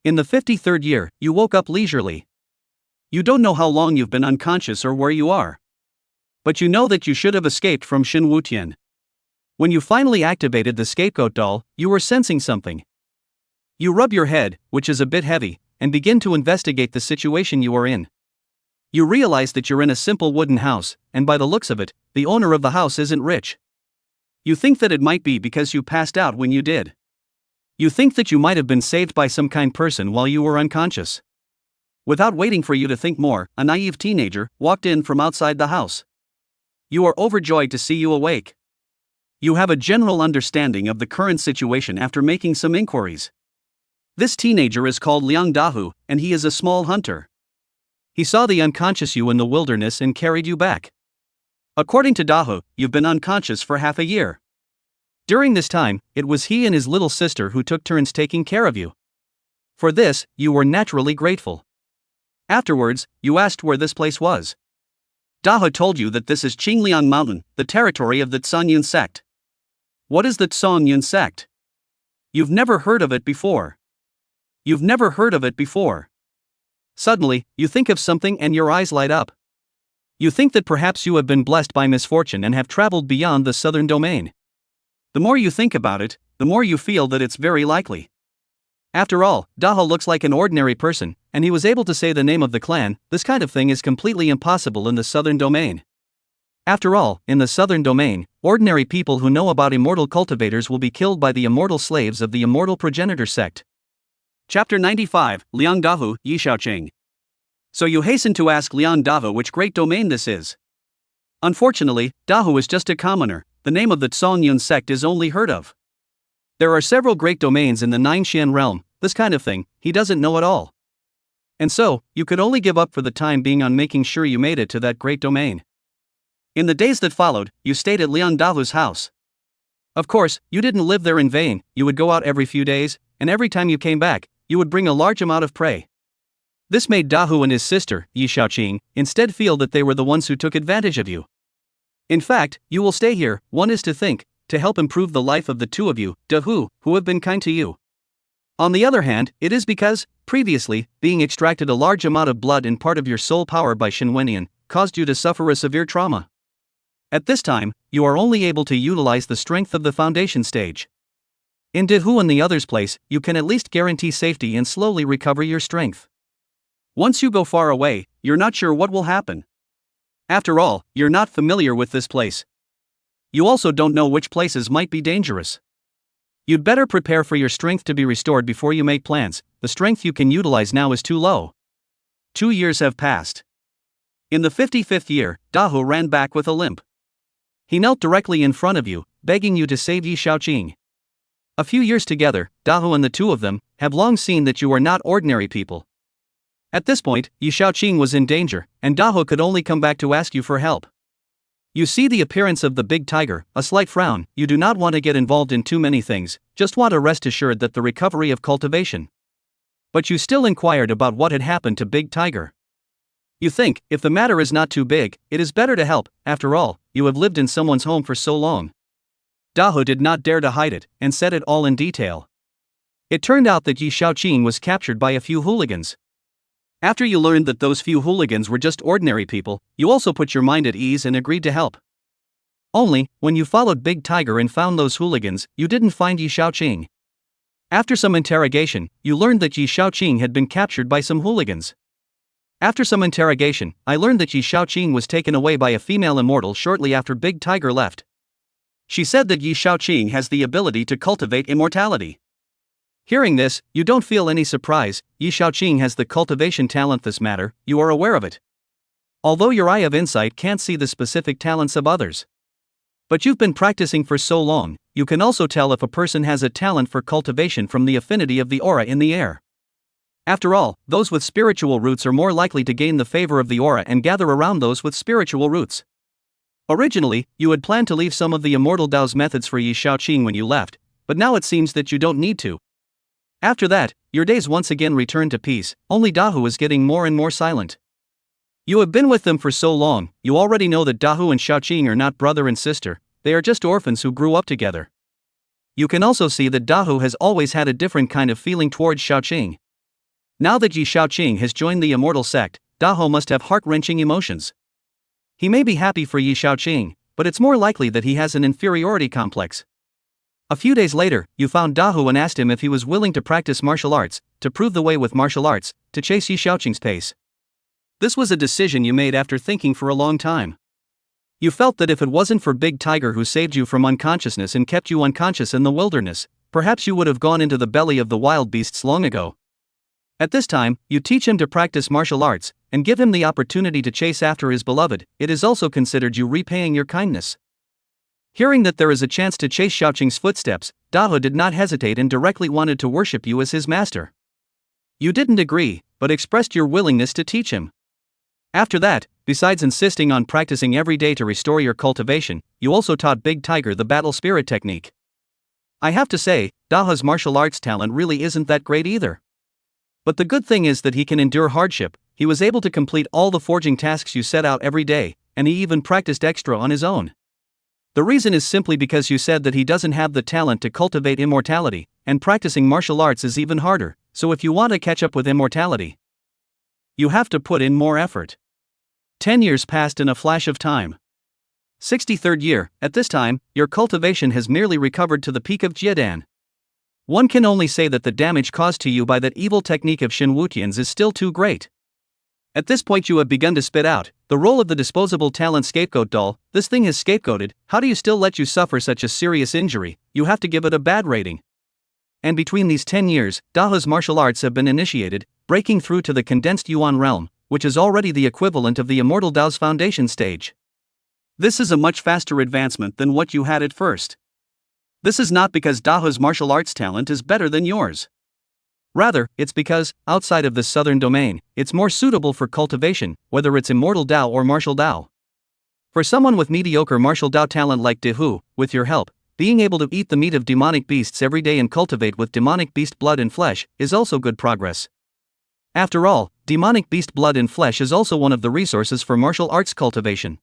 In the 53rd year, you woke up leisurely. You don't know how long you've been unconscious or where you are. But you know that you should have escaped from Shen Wutian. When you finally activated the scapegoat doll, you were sensing something. You rub your head, which is a bit heavy, and begin to investigate the situation you are in. You realize that you're in a simple wooden house, and by the looks of it, the owner of the house isn't rich. You think that it might be because you passed out when you did. You think that you might have been saved by some kind person while you were unconscious. Without waiting for you to think more, a naive teenager walked in from outside the house. You are overjoyed to see you awake. You have a general understanding of the current situation after making some inquiries. This teenager is called Liang Dahu, and he is a small hunter. He saw the unconscious you in the wilderness and carried you back. According to Dahu, you've been unconscious for half a year. During this time, it was he and his little sister who took turns taking care of you. For this, you were naturally grateful. Afterwards, you asked where this place was. Dahe told you that this is Qingliang Mountain, the territory of the Tsanyun sect. What is the Tsanyun sect? You've never heard of it before. You've never heard of it before. Suddenly, you think of something and your eyes light up. You think that perhaps you have been blessed by misfortune and have traveled beyond the southern domain. The more you think about it, the more you feel that it's very likely. After all, Dahe looks like an ordinary person, and he was able to say the name of the clan. This kind of thing is completely impossible in the southern domain. After all, in the southern domain, ordinary people who know about immortal cultivators will be killed by the immortal slaves of the immortal progenitor sect. Chapter 95, Liang Dahu, Yi Shaoqing. So you hasten to ask Liang Dahu which great domain this is. Unfortunately, Dahu is just a commoner. The name of the Tsanyun sect is only heard of. There are several great domains in the Nine Xian realm. This kind of thing, he doesn't know at all. And so, you could only give up for the time being on making sure you made it to that great domain. In the days that followed, you stayed at Liang Dahu's house. Of course, you didn't live there in vain. You would go out every few days, and every time you came back, you would bring a large amount of prey. This made Dahu and his sister, Yi Shaoqing, instead feel that they were the ones who took advantage of you. In fact, you will stay here, one is to think, to help improve the life of the two of you, Dahu, who have been kind to you. On the other hand, it is because, previously, being extracted a large amount of blood and part of your soul power by Shen Wentian caused you to suffer a severe trauma. At this time, you are only able to utilize the strength of the foundation stage. In Dahu and the others' place, you can at least guarantee safety and slowly recover your strength. Once you go far away, you're not sure what will happen. After all, you're not familiar with this place. You also don't know which places might be dangerous. You'd better prepare for your strength to be restored before you make plans. The strength you can utilize now is too low. 2 years have passed. In the 55th year, Dahu ran back with a limp. He knelt directly in front of you, begging you to save Yi Shaoqing. A few years together, Dahu and the two of them have long seen that you are not ordinary people. At this point, Yi Shaoqing was in danger, and Dahu could only come back to ask you for help. You see the appearance of the big tiger, a slight frown. You do not want to get involved in too many things, just want to rest assured that the recovery of cultivation. But you still inquired about what had happened to Big Tiger. You think, if the matter is not too big, it is better to help. After all, you have lived in someone's home for so long. Dahu did not dare to hide it, and said it all in detail. It turned out that Yi Shaoqing was captured by a few hooligans. After you learned that those few hooligans were just ordinary people, you also put your mind at ease and agreed to help. Only, when you followed Big Tiger and found those hooligans, you didn't find Yi Shaoqing. After some interrogation, you learned that Yi Shaoqing had been captured by some hooligans. After some interrogation, I learned that Yi Shaoqing was taken away by a female immortal shortly after Big Tiger left. She said that Yi Shaoqing has the ability to cultivate immortality. Hearing this, you don't feel any surprise. Yi Shaoqing has the cultivation talent. This matter, you are aware of it. Although your eye of insight can't see the specific talents of others. But you've been practicing for so long, you can also tell if a person has a talent for cultivation from the affinity of the aura in the air. After all, those with spiritual roots are more likely to gain the favor of the aura and gather around those with spiritual roots. Originally, you had planned to leave some of the immortal Dao's methods for Yi Shaoqing when you left, but now it seems that you don't need to. After that, your days once again returned to peace, only Dahu is getting more and more silent. You have been with them for so long, you already know that Dahu and Shaoqing are not brother and sister, they are just orphans who grew up together. You can also see that Dahu has always had a different kind of feeling towards Shaoqing. Now that Yi Shaoqing has joined the immortal sect, Dahu must have heart-wrenching emotions. He may be happy for Yi Shaoqing, but it's more likely that he has an inferiority complex. A few days later, you found Dahu and asked him if he was willing to practice martial arts, to prove the way with martial arts, to chase Yi Shaoqing's pace. This was a decision you made after thinking for a long time. You felt that if it wasn't for Big Tiger who saved you from unconsciousness and kept you unconscious in the wilderness, perhaps you would have gone into the belly of the wild beasts long ago. At this time, you teach him to practice martial arts, and give him the opportunity to chase after his beloved. It is also considered you repaying your kindness. Hearing that there is a chance to chase Shaoqing's footsteps, Dahu did not hesitate and directly wanted to worship you as his master. You didn't agree, but expressed your willingness to teach him. After that, besides insisting on practicing every day to restore your cultivation, you also taught Big Tiger the battle spirit technique. I have to say, Dahu's martial arts talent really isn't that great either. But the good thing is that he can endure hardship. He was able to complete all the forging tasks you set out every day, and he even practiced extra on his own. The reason is simply because you said that he doesn't have the talent to cultivate immortality, and practicing martial arts is even harder, so if you want to catch up with immortality, you have to put in more effort. 10 years passed in a flash of time. 63rd year, at this time, your cultivation has merely recovered to the peak of Jiedan. One can only say that the damage caused to you by that evil technique of Shin Wutian's is still too great. At this point you have begun to spit out the role of the disposable talent scapegoat doll. This thing has scapegoated. How do you still let you suffer such a serious injury? You have to give it a bad rating. And between these 10 years, Dahu's martial arts have been initiated, breaking through to the condensed Yuan realm, which is already the equivalent of the immortal Dao's foundation stage. This is a much faster advancement than what you had at first. This is not because Dahu's martial arts talent is better than yours. Rather, it's because, outside of the southern domain, it's more suitable for cultivation, whether it's immortal Dao or martial Dao. For someone with mediocre martial Dao talent like Dehu, with your help, being able to eat the meat of demonic beasts every day and cultivate with demonic beast blood and flesh is also good progress. After all, demonic beast blood and flesh is also one of the resources for martial arts cultivation.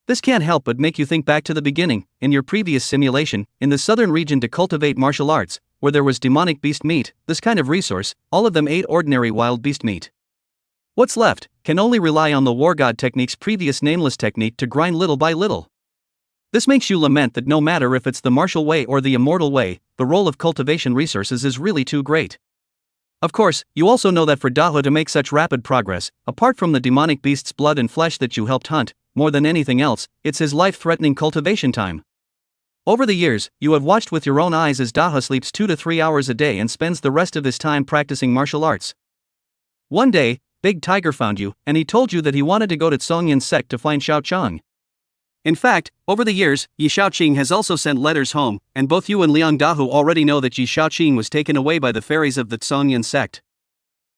This can't help but make you think back to the beginning, in your previous simulation, in the southern region to cultivate martial arts, where there was demonic beast meat, this kind of resource, all of them ate ordinary wild beast meat. What's left can only rely on the war god technique's previous nameless technique to grind little by little. This makes you lament that no matter if it's the martial way or the immortal way, the role of cultivation resources is really too great. Of course, you also know that for Dahu to make such rapid progress, apart from the demonic beast's blood and flesh that you helped hunt, more than anything else, it's his life-threatening cultivation time. Over the years, you have watched with your own eyes as Dahu sleeps 2 to 3 hours a day and spends the rest of his time practicing martial arts. One day, Big Tiger found you, and he told you that he wanted to go to Tsongyan's sect to find Xiaochang. In fact, over the years, Yi Shaoqing has also sent letters home, and both you and Liang Dahu already know that Yi Shaoqing was taken away by the fairies of the Tsongyan sect.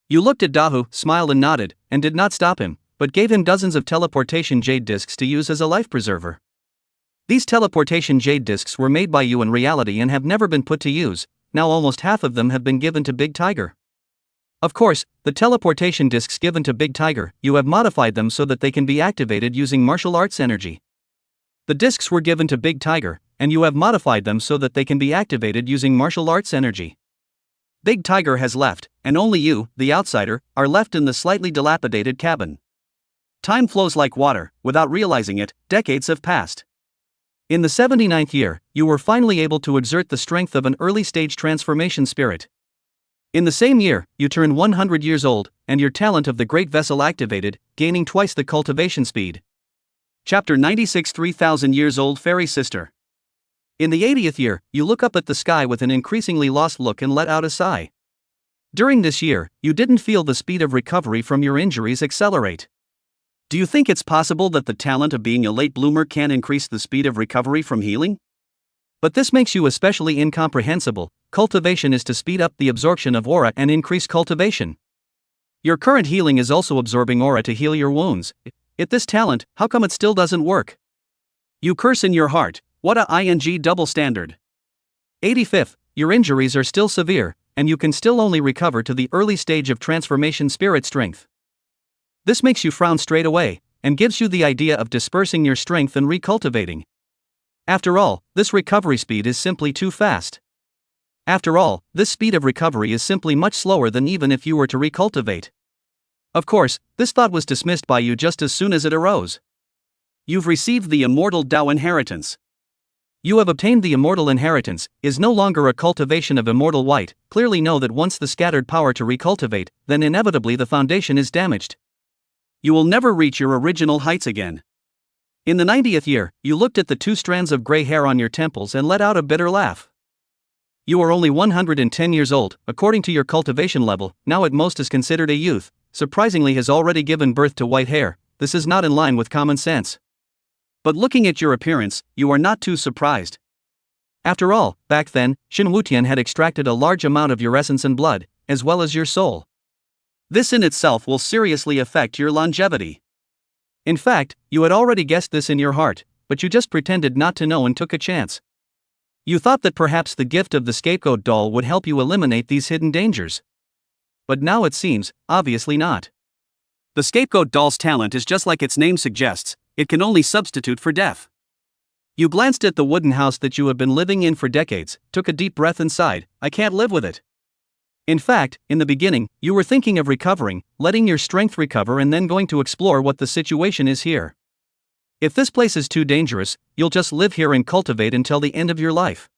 You looked at Dahu, smiled and nodded, and did not stop him, but gave him dozens of teleportation jade discs to use as a life preserver. These teleportation jade discs were made by you in reality and have never been put to use. Now almost half of them have been given to Big Tiger. Of course, the teleportation discs given to Big Tiger, you have modified them so that they can be activated using martial arts energy. The discs were given to Big Tiger, and you have modified them so that they can be activated using martial arts energy. Big Tiger has left, and only you, the outsider, are left in the slightly dilapidated cabin. Time flows like water. Without realizing it, decades have passed. In the 79th year, you were finally able to exert the strength of an early-stage transformation spirit. In the same year, you turn 100 years old, and your talent of the Great Vessel activated, gaining twice the cultivation speed. Chapter 96 3,000 Years Old Fairy Sister. In the 80th year, you look up at the sky with an increasingly lost look and let out a sigh. During this year, you didn't feel the speed of recovery from your injuries accelerate. Do you think it's possible that the talent of being a late bloomer can increase the speed of recovery from healing? But this makes you especially incomprehensible. Cultivation is to speed up the absorption of aura and increase cultivation. Your current healing is also absorbing aura to heal your wounds. Yet this talent, how come it still doesn't work? You curse in your heart. What a ing double standard. 85th, your injuries are still severe, and you can still only recover to the early stage of transformation spirit strength. This makes you frown straight away, and gives you the idea of dispersing your strength and recultivating. After all, this recovery speed is simply too fast. After all, this speed of recovery is simply much slower than even if you were to recultivate. Of course, this thought was dismissed by you just as soon as it arose. You've received the immortal Tao inheritance. You have obtained the immortal inheritance, is no longer a cultivation of immortal white. Clearly know that once the scattered power to recultivate, then inevitably the foundation is damaged. You will never reach your original heights again. In the 90th year, you looked at the 2 strands of gray hair on your temples and let out a bitter laugh. You are only 110 years old, according to your cultivation level, now at most is considered a youth, surprisingly has already given birth to white hair. This is not in line with common sense. But looking at your appearance, you are not too surprised. After all, back then, Shin Wutian had extracted a large amount of your essence and blood, as well as your soul. This in itself will seriously affect your longevity. In fact, you had already guessed this in your heart, but you just pretended not to know and took a chance. You thought that perhaps the gift of the scapegoat doll would help you eliminate these hidden dangers. But now it seems, obviously not. The scapegoat doll's talent is just like its name suggests, it can only substitute for death. You glanced at the wooden house that you have been living in for decades, took a deep breath and sighed, I can't live with it. In fact, in the beginning, you were thinking of recovering, letting your strength recover and then going to explore what the situation is here. If this place is too dangerous, you'll just live here and cultivate until the end of your life.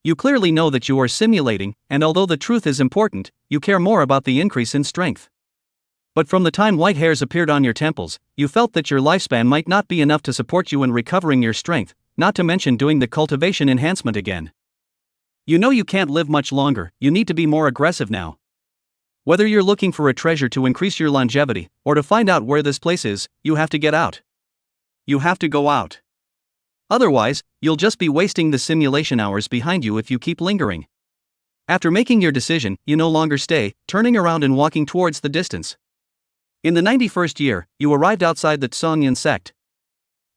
You clearly know that you are simulating, and although the truth is important, you care more about the increase in strength. But from the time white hairs appeared on your temples, you felt that your lifespan might not be enough to support you in recovering your strength, not to mention doing the cultivation enhancement again. You know you can't live much longer, you need to be more aggressive now. Whether you're looking for a treasure to increase your longevity, or to find out where this place is, you have to get out. You have to go out. Otherwise, you'll just be wasting the simulation hours behind you if you keep lingering. After making your decision, you no longer stay, turning around and walking towards the distance. In the 91st year, you arrived outside the Tsongyun sect.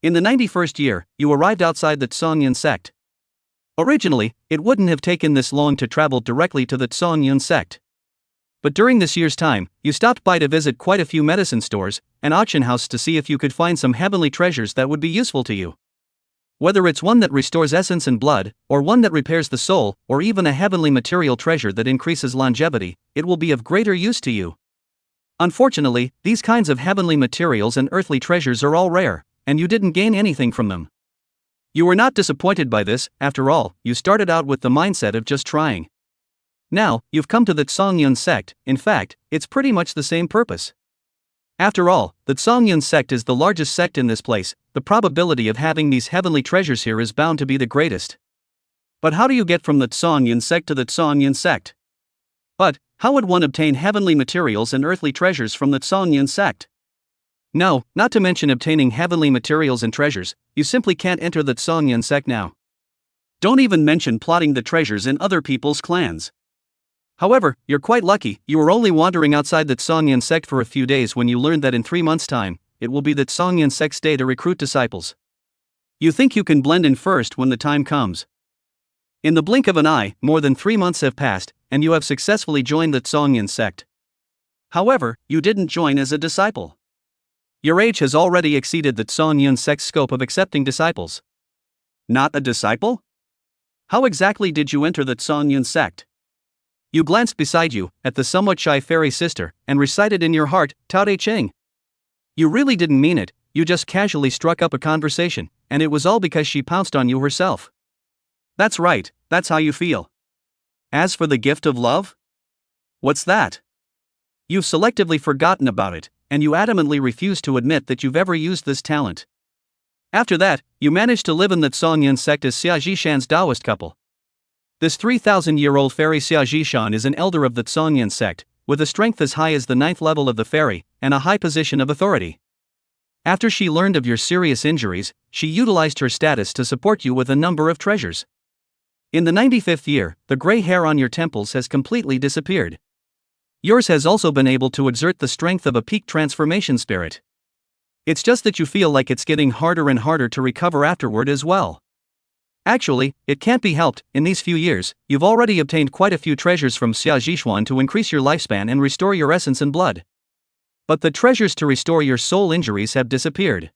In the 91st year, you arrived outside the Tsongyun sect. Originally, it wouldn't have taken this long to travel directly to the Tsongyun sect. But during this year's time, you stopped by to visit quite a few medicine stores, an auction house to see if you could find some heavenly treasures that would be useful to you. Whether it's one that restores essence and blood, or one that repairs the soul, or even a heavenly material treasure that increases longevity, it will be of greater use to you. Unfortunately, these kinds of heavenly materials and earthly treasures are all rare, and you didn't gain anything from them. You were not disappointed by this. After all, you started out with the mindset of just trying. Now, you've come to the Tsongyun sect. In fact, it's pretty much the same purpose. After all, the Tsongyun sect is the largest sect in this place, the probability of having these heavenly treasures here is bound to be the greatest. But how do you get from the Tsongyun sect to the Tsongyun sect? But, how would one obtain heavenly materials and earthly treasures from the Tsongyun sect? No, not to mention obtaining heavenly materials and treasures, you simply can't enter the Tsongyun sect now. Don't even mention plotting the treasures in other people's clans. However, you're quite lucky, you were only wandering outside the Tsongyan sect for a few days when you learned that in 3 months' time, it will be the Tsongyan sect's day to recruit disciples. You think you can blend in first when the time comes. In the blink of an eye, more than 3 months have passed, and you have successfully joined the Tsongyan sect. However, you didn't join as a disciple. Your age has already exceeded the Tsongyan sect's scope of accepting disciples. Not a disciple? How exactly did you enter the Tsongyan sect? You glanced beside you, at the somewhat shy fairy sister, and recited in your heart, Tao Te Ching. You really didn't mean it, you just casually struck up a conversation, and it was all because she pounced on you herself. That's right, that's how you feel. As for the gift of love? What's that? You've selectively forgotten about it, and you adamantly refuse to admit that you've ever used this talent. After that, you managed to live in the Tsongyan sect as Xia Zhishan's Taoist couple. This 3,000-year-old fairy Xia Zhishan is an elder of the Tsongyan sect, with a strength as high as the 9th level of the fairy, and a high position of authority. After she learned of your serious injuries, she utilized her status to support you with a number of treasures. In the 95th year, the gray hair on your temples has completely disappeared. Yours has also been able to exert the strength of a peak transformation spirit. It's just that you feel like it's getting harder and harder to recover afterward as well. Actually, it can't be helped, in these few years, you've already obtained quite a few treasures from Xia Zhishuan to increase your lifespan and restore your essence and blood. But the treasures to restore your soul injuries have disappeared.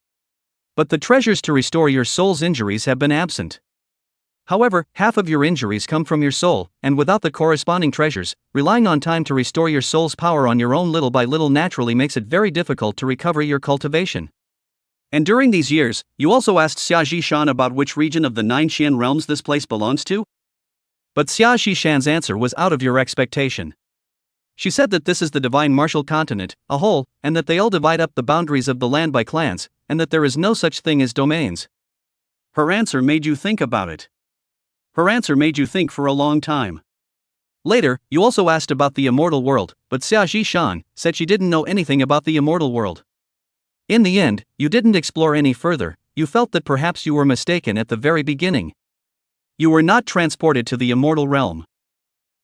But the treasures to restore your soul's injuries have been absent. However, half of your injuries come from your soul, and without the corresponding treasures, relying on time to restore your soul's power on your own little by little naturally makes it very difficult to recover your cultivation. And during these years, you also asked Xia Zhishan about which region of the 9 Xian realms this place belongs to? But Xia Zhishan's answer was out of your expectation. She said that this is the divine martial continent, a whole, and that they all divide up the boundaries of the land by clans, and that there is no such thing as domains. Her answer made you think about it. Her answer made you think for a long time. Later, you also asked about the immortal world, but Xia Zhishan said she didn't know anything about the immortal world. In the end, you didn't explore any further, you felt that perhaps you were mistaken at the very beginning. You were not transported to the immortal realm.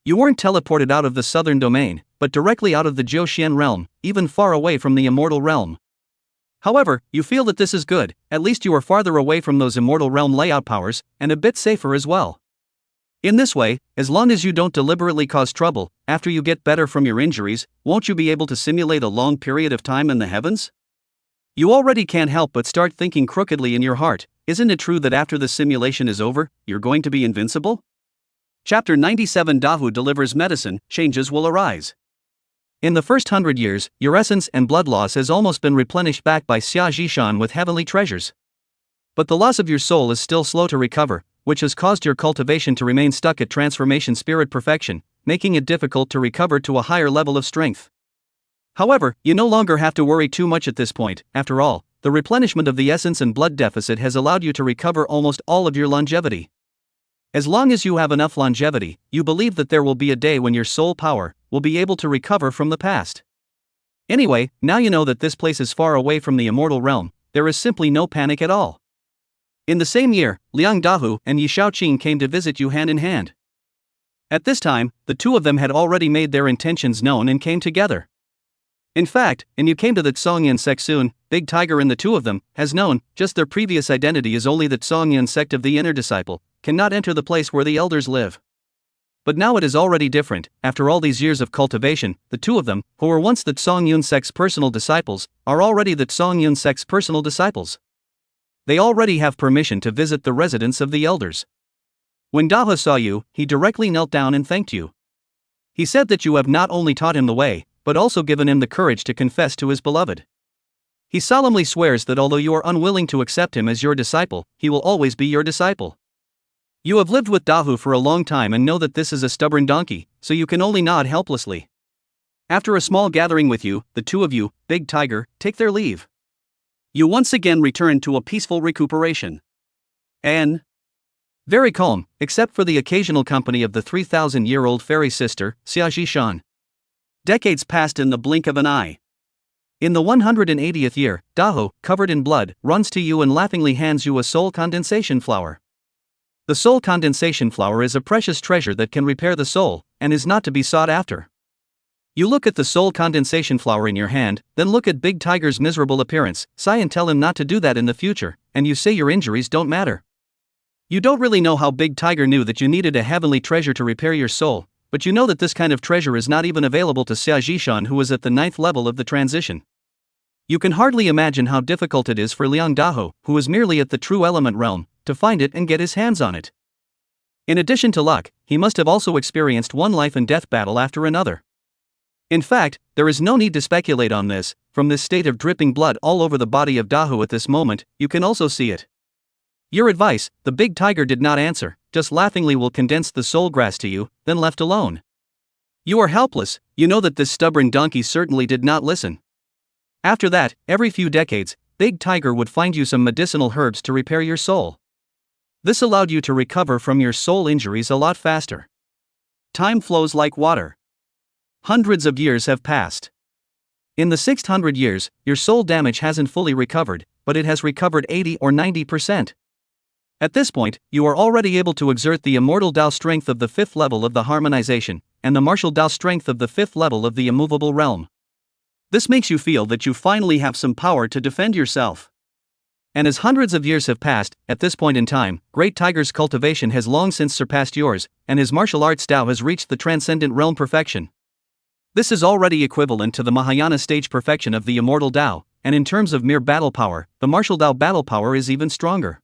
You weren't teleported out of the southern domain, but directly out of the Jiuxian realm, even far away from the immortal realm. However, you feel that this is good, at least you are farther away from those immortal realm layout powers, and a bit safer as well. In this way, as long as you don't deliberately cause trouble, after you get better from your injuries, won't you be able to simulate a long period of time in the heavens? You already can't help but start thinking crookedly in your heart, isn't it true that after the simulation is over, you're going to be invincible? Chapter 97 Dahu delivers medicine, changes will arise. In the first 100 years, your essence and blood loss has almost been replenished back by Xia Zhishan with heavenly treasures. But the loss of your soul is still slow to recover, which has caused your cultivation to remain stuck at transformation spirit perfection, making it difficult to recover to a higher level of strength. However, you no longer have to worry too much at this point. After all, the replenishment of the essence and blood deficit has allowed you to recover almost all of your longevity. As long as you have enough longevity, you believe that there will be a day when your soul power will be able to recover from the past. Anyway, now you know that this place is far away from the immortal realm, there is simply no panic at all. In the same year, Liang Dahu and Yi Shaoqing came to visit you hand in hand. At this time, the two of them had already made their intentions known and came together. In fact, and you came to the Tsongyan sect soon, Big Tiger and the two of them, has known, just their previous identity is only the Tsongyan sect of the inner disciple, cannot enter the place where the elders live. But now it is already different, after all these years of cultivation, the two of them, who were once the Tsongyun sect's personal disciples, are already the Tsongyun sect's personal disciples. They already have permission to visit the residence of the elders. When Daha saw you, he directly knelt down and thanked you. He said that you have not only taught him the way, but also given him the courage to confess to his beloved. He solemnly swears that although you are unwilling to accept him as your disciple, he will always be your disciple. You have lived with Dahu for a long time and know that this is a stubborn donkey, so you can only nod helplessly. After a small gathering with you, the two of you, Big Tiger, take their leave. You once again return to a peaceful recuperation. And very calm, except for the occasional company of the 3,000-year-old fairy sister, Xia Zhishan. Decades passed in the blink of an eye. In the 180th year, Dahu, covered in blood, runs to you and laughingly hands you a soul condensation flower. The soul condensation flower is a precious treasure that can repair the soul, and is not to be sought after. You look at the soul condensation flower in your hand, then look at Big Tiger's miserable appearance, sigh and tell him not to do that in the future, and you say your injuries don't matter. You don't really know how Big Tiger knew that you needed a heavenly treasure to repair your soul, but you know that this kind of treasure is not even available to Xia Zhishan, who is at the 9th level of the transition. You can hardly imagine how difficult it is for Liang Daho, who is merely at the true element realm, to find it and get his hands on it. In addition to luck, he must have also experienced one life and death battle after another. In fact, there is no need to speculate on this. From this state of dripping blood all over the body of Dahu at this moment, you can also see it. Your advice, the Big Tiger did not answer, just laughingly will condense the soul grass to you, then left alone. You are helpless. You know that this stubborn donkey certainly did not listen. After that, every few decades, Big Tiger would find you some medicinal herbs to repair your soul. This allowed you to recover from your soul injuries a lot faster. Time flows like water. Hundreds of years have passed. In the 600 years, your soul damage hasn't fully recovered, but it has recovered 80 or 90%. At this point, you are already able to exert the immortal Tao strength of the 5th level of the harmonization, and the martial Tao strength of the 5th level of the immovable realm. This makes you feel that you finally have some power to defend yourself. And as hundreds of years have passed, at this point in time, Great Tiger's cultivation has long since surpassed yours, and his martial arts Tao has reached the transcendent realm perfection. This is already equivalent to the Mahayana stage perfection of the immortal Tao, and in terms of mere battle power, the martial Tao battle power is even stronger.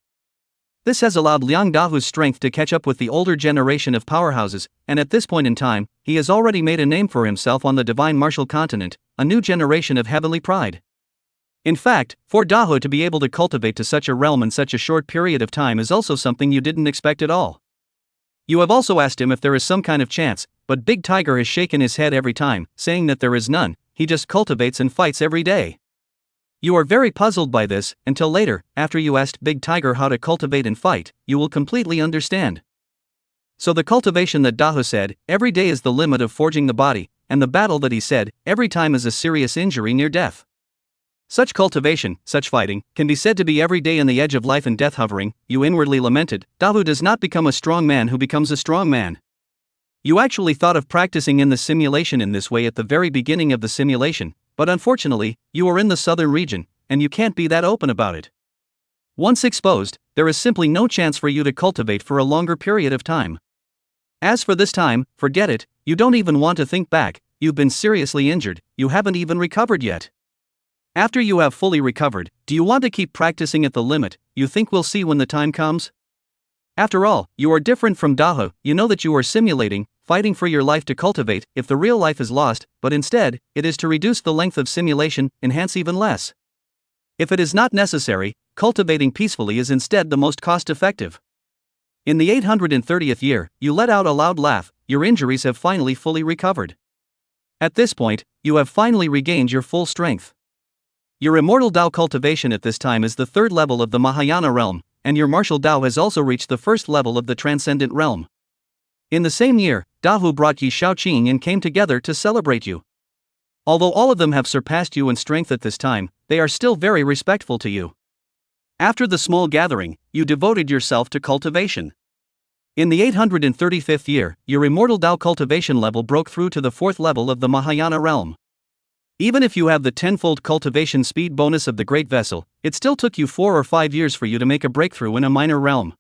This has allowed Liang Dahu's strength to catch up with the older generation of powerhouses, and at this point in time, he has already made a name for himself on the divine martial continent, a new generation of heavenly pride. In fact, for Dahu to be able to cultivate to such a realm in such a short period of time is also something you didn't expect at all. You have also asked him if there is some kind of chance, but Big Tiger has shaken his head every time, saying that there is none. He just cultivates and fights every day. You are very puzzled by this, until later, after you asked Big Tiger how to cultivate and fight, you will completely understand. So the cultivation that Dahu said, every day is the limit of forging the body, and the battle that he said, every time is a serious injury near death. Such cultivation, such fighting, can be said to be every day on the edge of life and death hovering. You inwardly lamented, Dahu does not become a strong man who becomes a strong man. You actually thought of practicing in the simulation in this way at the very beginning of the simulation, but unfortunately, you are in the southern region, and you can't be that open about it. Once exposed, there is simply no chance for you to cultivate for a longer period of time. As for this time, forget it, you don't even want to think back, you've been seriously injured, you haven't even recovered yet. After you have fully recovered, do you want to keep practicing at the limit you think we'll see when the time comes? After all, you are different from Dahu. You know that you are simulating, fighting for your life to cultivate if the real life is lost, but instead, it is to reduce the length of simulation, enhance even less. If it is not necessary, cultivating peacefully is instead the most cost-effective. In the 830th year, you let out a loud laugh, your injuries have finally fully recovered. At this point, you have finally regained your full strength. Your immortal Tao cultivation at this time is the 3rd level of the Mahayana realm, and your martial Tao has also reached the 1st level of the transcendent realm. In the same year, Dahu brought Yi Shaoqing and came together to celebrate you. Although all of them have surpassed you in strength at this time, they are still very respectful to you. After the small gathering, you devoted yourself to cultivation. In the 835th year, your immortal Tao cultivation level broke through to the 4th level of the Mahayana realm. Even if you have the 10-fold cultivation speed bonus of the Great Vessel, it still took you 4 or 5 years for you to make a breakthrough in a minor realm.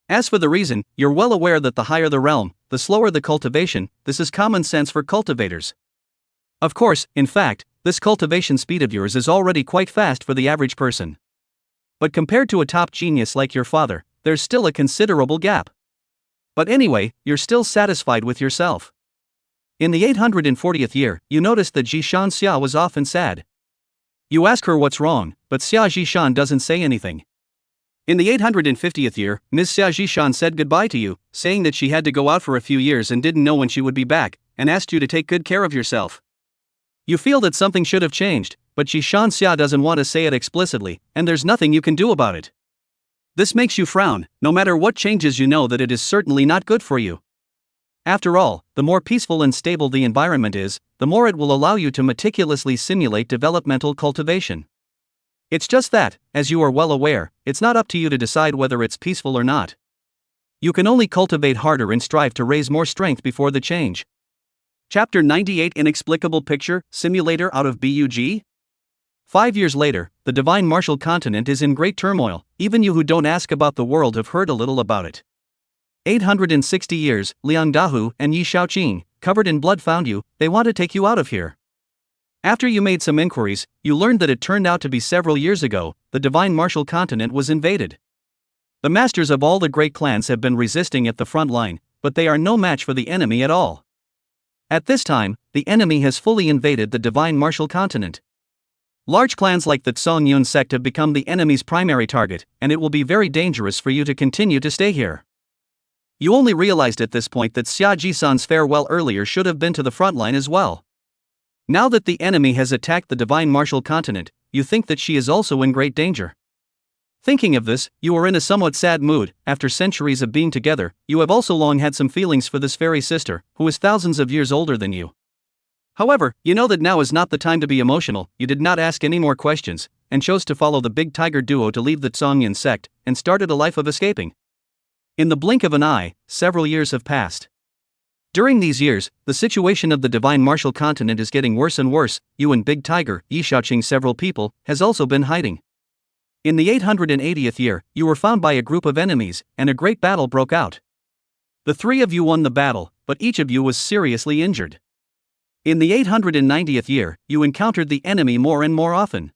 As for the reason, you're well aware that the higher the realm, the slower the cultivation. This is common sense for cultivators. Of course, in fact, this cultivation speed of yours is already quite fast for the average person. But compared to a top genius like your father, there's still a considerable gap. But anyway, you're still satisfied with yourself. In the 840th year, you noticed that Zhishan Xia was often sad. You ask her what's wrong, but Xia Zhishan doesn't say anything. In the 850th year, Ms. Xia Zhishan said goodbye to you, saying that she had to go out for a few years and didn't know when she would be back, and asked you to take good care of yourself. You feel that something should have changed, but Zhishan Xia doesn't want to say it explicitly, and there's nothing you can do about it. This makes you frown. No matter what changes, you know that it is certainly not good for you. After all, the more peaceful and stable the environment is, the more it will allow you to meticulously simulate developmental cultivation. It's just that, as you are well aware, it's not up to you to decide whether it's peaceful or not. You can only cultivate harder and strive to raise more strength before the change. Chapter 98 Inexplicable Picture, Simulator out of BUG? 5 years later, the divine martial continent is in great turmoil. Even you who don't ask about the world have heard a little about it. 860 years, Liang Dahu and Yi Shaoqing, covered in blood, found you. They want to take you out of here. After you made some inquiries, you learned that it turned out to be several years ago, the divine martial continent was invaded. The masters of all the great clans have been resisting at the front line, but they are no match for the enemy at all. At this time, the enemy has fully invaded the divine martial continent. Large clans like the Tsongyun sect have become the enemy's primary target, and it will be very dangerous for you to continue to stay here. You only realized at this point that Xia Jisan's farewell earlier should have been to the front line as well. Now that the enemy has attacked the divine martial continent, you think that she is also in great danger. Thinking of this, you are in a somewhat sad mood. After centuries of being together, you have also long had some feelings for this fairy sister, who is thousands of years older than you. However, you know that now is not the time to be emotional. You did not ask any more questions, and chose to follow the big tiger duo to leave the Tsongyun sect, and started a life of escaping. In the blink of an eye, several years have passed. During these years, the situation of the divine martial continent is getting worse and worse. You and Big Tiger, Yi Shaoqing, several people, has also been hiding. In the 880th year, you were found by a group of enemies, and a great battle broke out. The three of you won the battle, but each of you was seriously injured. In the 890th year, you encountered the enemy more and more often.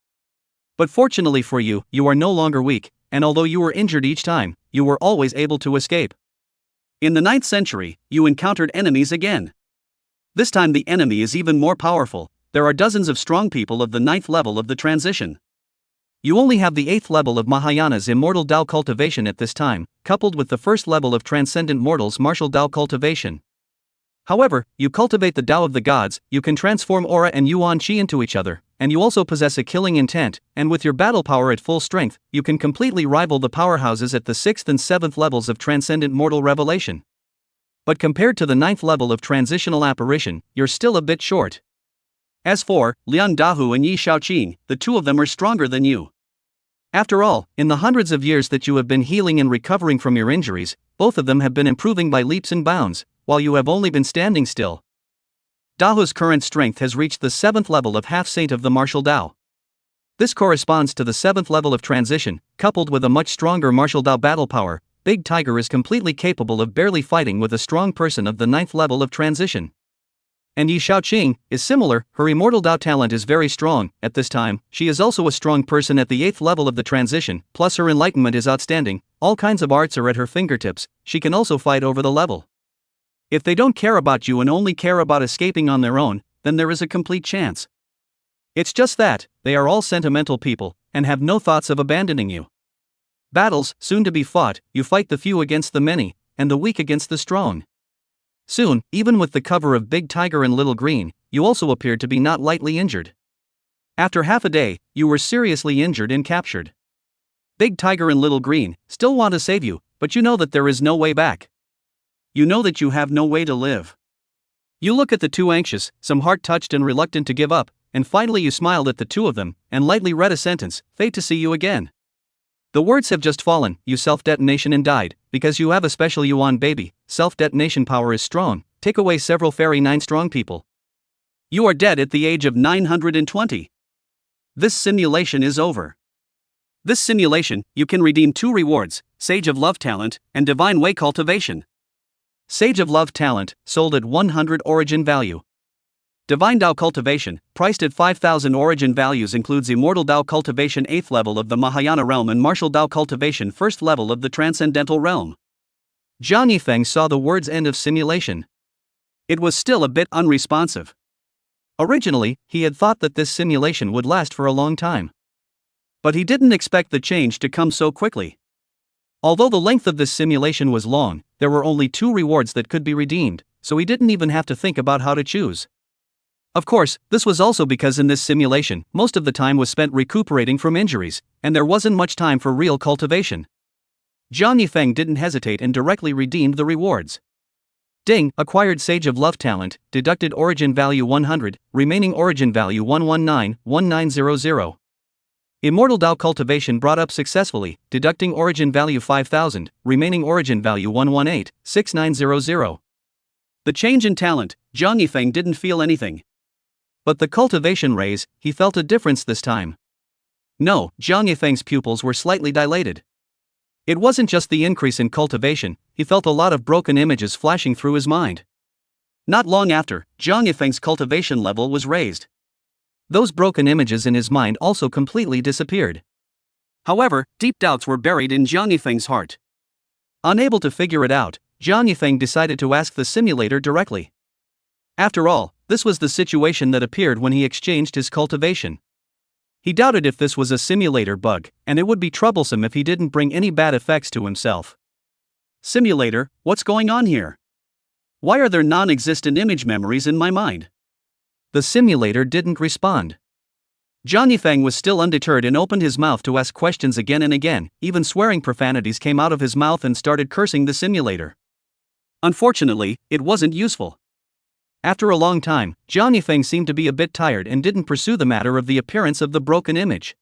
But fortunately for you, you are no longer weak, and although you were injured each time, you were always able to escape. In the 9th century, you encountered enemies again. This time the enemy is even more powerful. There are dozens of strong people of the 9th level of the transition. You only have the 8th level of Mahayana's immortal Tao cultivation at this time, coupled with the 1st level of transcendent mortals martial Tao cultivation. However, you cultivate the Tao of the gods, you can transform aura and yuan qi into each other, and you also possess a killing intent, and with your battle power at full strength, you can completely rival the powerhouses at the 6th and 7th levels of transcendent mortal revelation. But compared to the 9th level of transitional apparition, you're still a bit short. As for Liang Dahu and Yi Shaoqing, the two of them are stronger than you. After all, in the hundreds of years that you have been healing and recovering from your injuries, both of them have been improving by leaps and bounds, while you have only been standing still. Dahu's current strength has reached the 7th level of half-saint of the martial Tao. This corresponds to the 7th level of transition, coupled with a much stronger martial Tao battle power. Big Tiger is completely capable of barely fighting with a strong person of the 9th level of transition. And Yi Shaoqing is similar. Her immortal Tao talent is very strong. At this time, she is also a strong person at the 8th level of the transition, plus her enlightenment is outstanding. All kinds of arts are at her fingertips. She can also fight over the level. If they don't care about you and only care about escaping on their own, then there is a complete chance. It's just that, they are all sentimental people, and have no thoughts of abandoning you. Battles, soon to be fought, you fight the few against the many, and the weak against the strong. Soon, even with the cover of Big Tiger and Little Green, you also appeared to be not lightly injured. After half a day, you were seriously injured and captured. Big Tiger and Little Green still want to save you, but you know that there is no way back. You know that you have no way to live. You look at the two anxious, some heart-touched and reluctant to give up, and finally you smiled at the two of them, and lightly read a sentence, "Fate to see you again." The words have just fallen, you self-detonation and died, because you have a special Yuan baby, self-detonation power is strong, take away several fairy 9 strong people. You are dead at the age of 920. This simulation is over. This simulation, you can redeem 2 rewards, Sage of Love Talent, and Divine Way Cultivation. Sage of Love Talent, sold at 100 origin value. Divine Tao Cultivation, priced at 5,000 origin values, includes Immortal Tao Cultivation 8th level of the Mahayana realm and Martial Tao Cultivation 1st level of the Transcendental realm. Jiang Yifeng saw the words "end of simulation." It was still a bit unresponsive. Originally, he had thought that this simulation would last for a long time. But he didn't expect the change to come so quickly. Although the length of this simulation was long, there were only 2 rewards that could be redeemed, so he didn't even have to think about how to choose. Of course, this was also because in this simulation, most of the time was spent recuperating from injuries, and there wasn't much time for real cultivation. Jiang Yifeng didn't hesitate and directly redeemed the rewards. Ding, acquired Sage of Love Talent, deducted origin value 100, remaining origin value 119,1900. Immortal Dao Cultivation brought up successfully, deducting origin value 5000, remaining origin value 118,6900. The change in talent, Jiang Yifeng didn't feel anything. But the cultivation raise, he felt a difference this time. No, Jiang Yifeng's pupils were slightly dilated. It wasn't just the increase in cultivation, he felt a lot of broken images flashing through his mind. Not long after, Jiang Yifeng's cultivation level was raised. Those broken images in his mind also completely disappeared. However, deep doubts were buried in Jiang Yifeng's heart. Unable to figure it out, Jiang Yifeng decided to ask the simulator directly. After all, this was the situation that appeared when he exchanged his cultivation. He doubted if this was a simulator bug, and it would be troublesome if he didn't bring any bad effects to himself. Simulator, what's going on here? Why are there non-existent image memories in my mind? The simulator didn't respond. Jiang Yifeng was still undeterred and opened his mouth to ask questions again and again, even swearing profanities came out of his mouth and started cursing the simulator. Unfortunately, it wasn't useful. After a long time, Jiang Yifeng seemed to be a bit tired and didn't pursue the matter of the appearance of the broken image.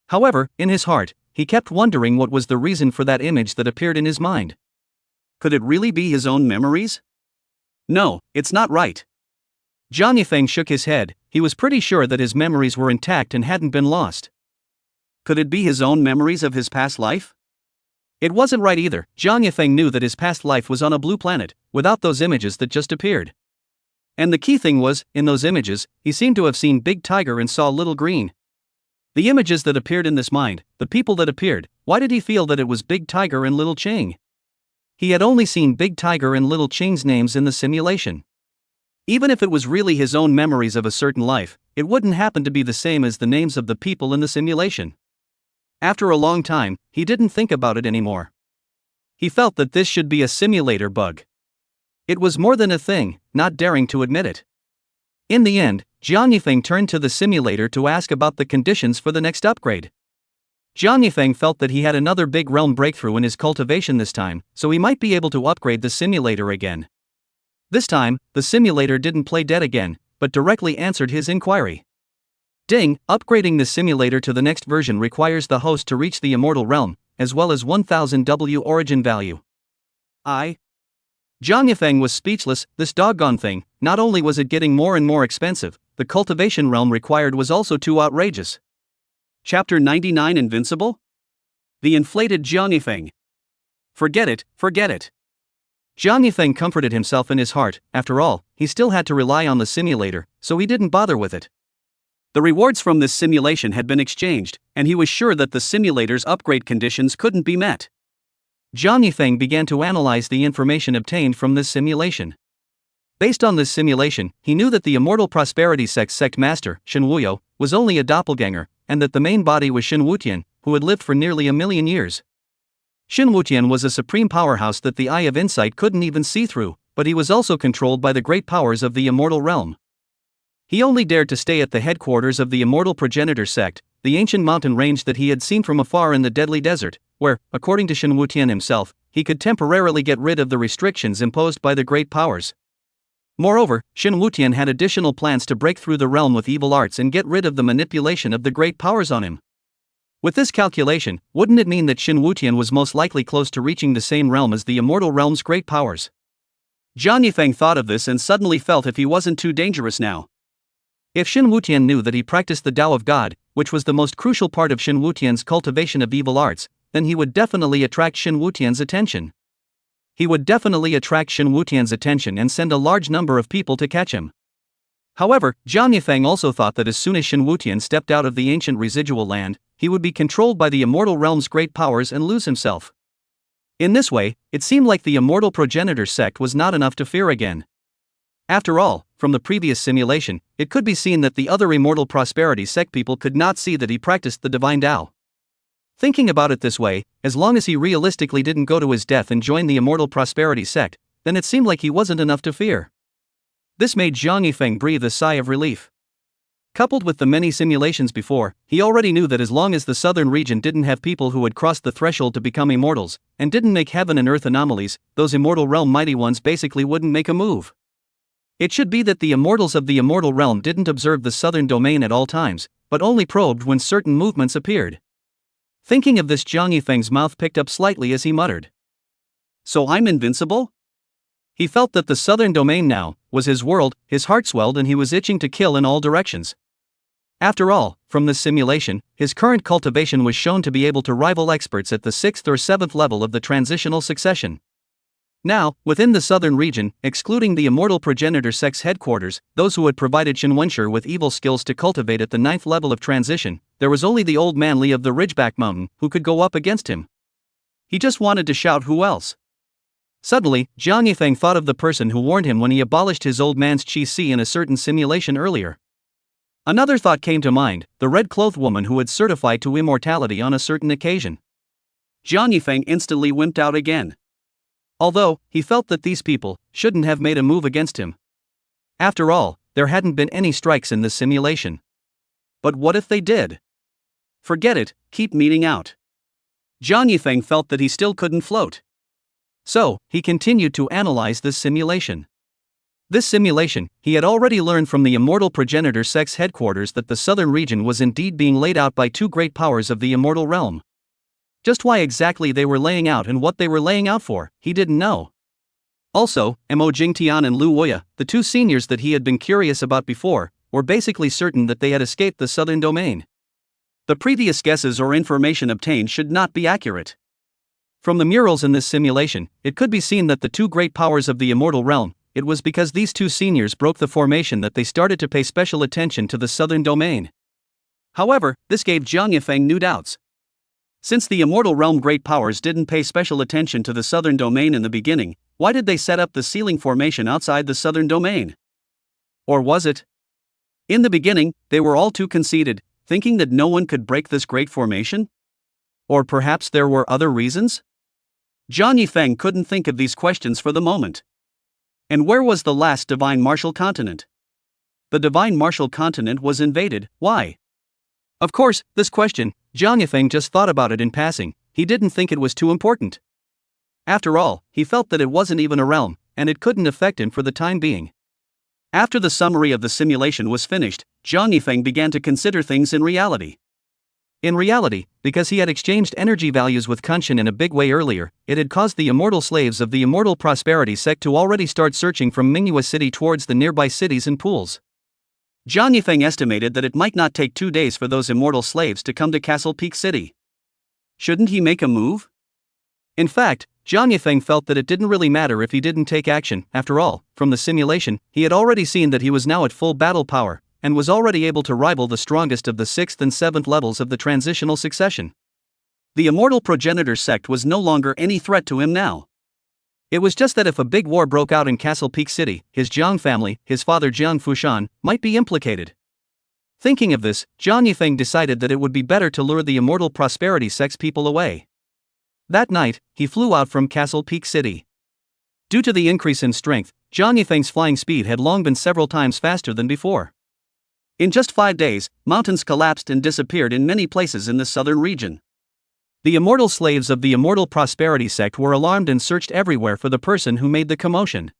However, in his heart, he kept wondering what was the reason for that image that appeared in his mind. Could it really be his own memories? No, it's not right. Jiang Yifeng shook his head. He was pretty sure that his memories were intact and hadn't been lost. Could it be his own memories of his past life? It wasn't right either. Jiang Yifeng knew that his past life was on a blue planet, without those images that just appeared. And the key thing was, in those images, he seemed to have seen Big Tiger and saw Little Green. The images that appeared in this mind, the people that appeared, why did he feel that it was Big Tiger and Little Ching? He had only seen Big Tiger and Little Ching's names in the simulation. Even if it was really his own memories of a certain life, it wouldn't happen to be the same as the names of the people in the simulation. After a long time, he didn't think about it anymore. He felt that this should be a simulator bug. It was more than a thing, not daring to admit it. In the end, Jiang Yifeng turned to the simulator to ask about the conditions for the next upgrade. Jiang Yifeng felt that he had another big realm breakthrough in his cultivation this time, so he might be able to upgrade the simulator again. This time, the simulator didn't play dead again, but directly answered his inquiry. Ding, upgrading the simulator to the next version requires the host to reach the immortal realm, as well as 1000 W origin value. Jiang Yifeng was speechless. This doggone thing, not only was it getting more and more expensive, the cultivation realm required was also too outrageous. Chapter 99 Invincible? The inflated Jiang Yifeng. Forget it, forget it. Jiang Yifeng comforted himself in his heart. After all, he still had to rely on the simulator, so he didn't bother with it. The rewards from this simulation had been exchanged, and he was sure that the simulator's upgrade conditions couldn't be met. Jiang Yifeng began to analyze the information obtained from this simulation. Based on this simulation, he knew that the Immortal Prosperity sect master, Shen Wuyo, was only a doppelganger, and that the main body was Shen Wutian, who had lived for nearly 1,000,000 years. Shen Wutian was a supreme powerhouse that the Eye of Insight couldn't even see through, but he was also controlled by the great powers of the immortal realm. He only dared to stay at the headquarters of the Immortal Progenitor sect, the ancient mountain range that he had seen from afar in the deadly desert, where, according to Shen Wutian himself, he could temporarily get rid of the restrictions imposed by the great powers. Moreover, Shen Wutian had additional plans to break through the realm with evil arts and get rid of the manipulation of the great powers on him. With this calculation, wouldn't it mean that Shen Wutian was most likely close to reaching the same realm as the immortal realm's great powers? Jiang Yifeng thought of this and suddenly felt if he wasn't too dangerous now. If Shen Wutian knew that he practiced the Tao of God, which was the most crucial part of Shen Wutian's cultivation of evil arts, then he would definitely attract Shen Wutian's attention. He would definitely attract Shen Wutian's attention and send a large number of people to catch him. However, Jiang Yifeng also thought that as soon as Shen Wutian stepped out of the ancient residual land, he would be controlled by the immortal realm's great powers and lose himself. In this way, it seemed like the Immortal Progenitor sect was not enough to fear again. After all, from the previous simulation, it could be seen that the other Immortal Prosperity sect people could not see that he practiced the divine Tao. Thinking about it this way, as long as he realistically didn't go to his death and join the Immortal Prosperity sect, then it seemed like he wasn't enough to fear. This made Jiang Yifeng breathe a sigh of relief. Coupled with the many simulations before, he already knew that as long as the southern region didn't have people who had crossed the threshold to become immortals, and didn't make heaven and earth anomalies, those immortal realm mighty ones basically wouldn't make a move. It should be that the immortals of the immortal realm didn't observe the southern domain at all times, but only probed when certain movements appeared. Thinking of this, Jiang Yifeng's mouth picked up slightly as he muttered, "So I'm invincible?" He felt that the southern domain now was his world. His heart swelled and he was itching to kill in all directions. After all, from this simulation, his current cultivation was shown to be able to rival experts at the 6th or 7th level of the transitional succession. Now, within the southern region, excluding the immortal progenitor sect's headquarters, those who had provided Shen Wenshi with evil skills to cultivate at the 9th level of transition, there was only the old man Li of the Ridgeback Mountain who could go up against him. He just wanted to shout, "Who else?" Suddenly, Jiang Yifeng thought of the person who warned him when he abolished his old man's Qi Si in a certain simulation earlier. Another thought came to mind, the red-clothed woman who had certified to immortality on a certain occasion. Jiang Yifeng instantly wimped out again. Although, he felt that these people shouldn't have made a move against him. After all, there hadn't been any strikes in this simulation. But what if they did? Forget it, keep meeting out. Jiang Yifeng felt that he still couldn't float. So, he continued to analyze this simulation. This simulation, he had already learned from the immortal progenitor sect's headquarters that the southern region was indeed being laid out by two great powers of the immortal realm. Just why exactly they were laying out and what they were laying out for, he didn't know. Also, Mo Jingtian and Lu Woya, the two seniors that he had been curious about before, were basically certain that they had escaped the southern domain. The previous guesses or information obtained should not be accurate. From the murals in this simulation, it could be seen that the two great powers of the immortal realm, it was because these two seniors broke the formation that they started to pay special attention to the southern domain. However, this gave Jiang Yifeng new doubts. Since the immortal realm great powers didn't pay special attention to the southern domain in the beginning, why did they set up the ceiling formation outside the southern domain? Or was it? In the beginning, they were all too conceited, thinking that no one could break this great formation? Or perhaps there were other reasons? Jiang Yifeng couldn't think of these questions for the moment. And where was the last divine martial continent? The divine martial continent was invaded, why? Of course, this question, Jiang Yifeng just thought about it in passing, he didn't think it was too important. After all, he felt that it wasn't even a realm, and it couldn't affect him for the time being. After the summary of the simulation was finished, Jiang Yifeng began to consider things in reality. In reality, because he had exchanged energy values with Kunshin in a big way earlier, it had caused the immortal slaves of the immortal prosperity sect to already start searching from Manhwa City towards the nearby cities and pools. Jiang Yifeng estimated that it might not take 2 days for those immortal slaves to come to Castle Peak City. Shouldn't he make a move? In fact, Jiang Yifeng felt that it didn't really matter if he didn't take action. After all, from the simulation, he had already seen that he was now at full battle power, and was already able to rival the strongest of the 6th and 7th levels of the transitional succession. The immortal progenitor sect was no longer any threat to him now. It was just that if a big war broke out in Castle Peak City, his Jiang family, his father Jiang Fushan, might be implicated. Thinking of this, Jiang Yifeng decided that it would be better to lure the immortal prosperity sect's people away. That night, he flew out from Castle Peak City. Due to the increase in strength, Jiang Yifeng's flying speed had long been several times faster than before. In just 5 days, mountains collapsed and disappeared in many places in the southern region. The immortal slaves of the immortal prosperity sect were alarmed and searched everywhere for the person who made the commotion.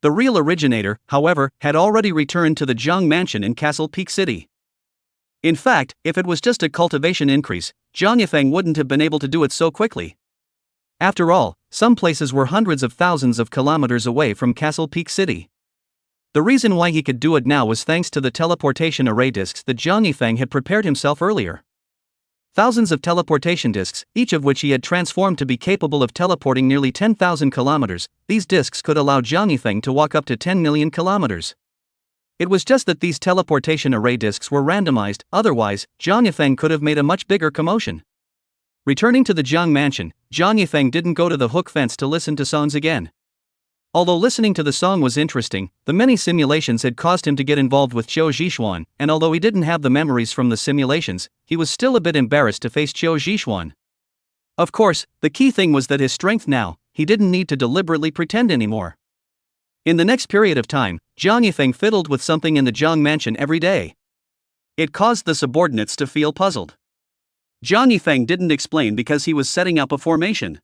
The real originator, however, had already returned to the Jiang mansion in Castle Peak City. In fact, if it was just a cultivation increase, Jiang Yifeng wouldn't have been able to do it so quickly. After all, some places were hundreds of thousands of kilometers away from Castle Peak City. The reason why he could do it now was thanks to the teleportation array discs that Jiang Yifeng had prepared himself earlier. Thousands of teleportation discs, each of which he had transformed to be capable of teleporting nearly 10,000 kilometers, these discs could allow Jiang Yifeng to walk up to 10 million kilometers. It was just that these teleportation array discs were randomized, otherwise, Jiang Yifeng could have made a much bigger commotion. Returning to the Jiang mansion, Jiang Yifeng didn't go to the hook fence to listen to songs again. Although listening to the song was interesting, the many simulations had caused him to get involved with Qiu Zhishuan, and although he didn't have the memories from the simulations, he was still a bit embarrassed to face Qiu Zhishuan. Of course, the key thing was that his strength now, he didn't need to deliberately pretend anymore. In the next period of time, Jiang Yifeng fiddled with something in the Jiang mansion every day. It caused the subordinates to feel puzzled. Jiang Yifeng didn't explain because he was setting up a formation.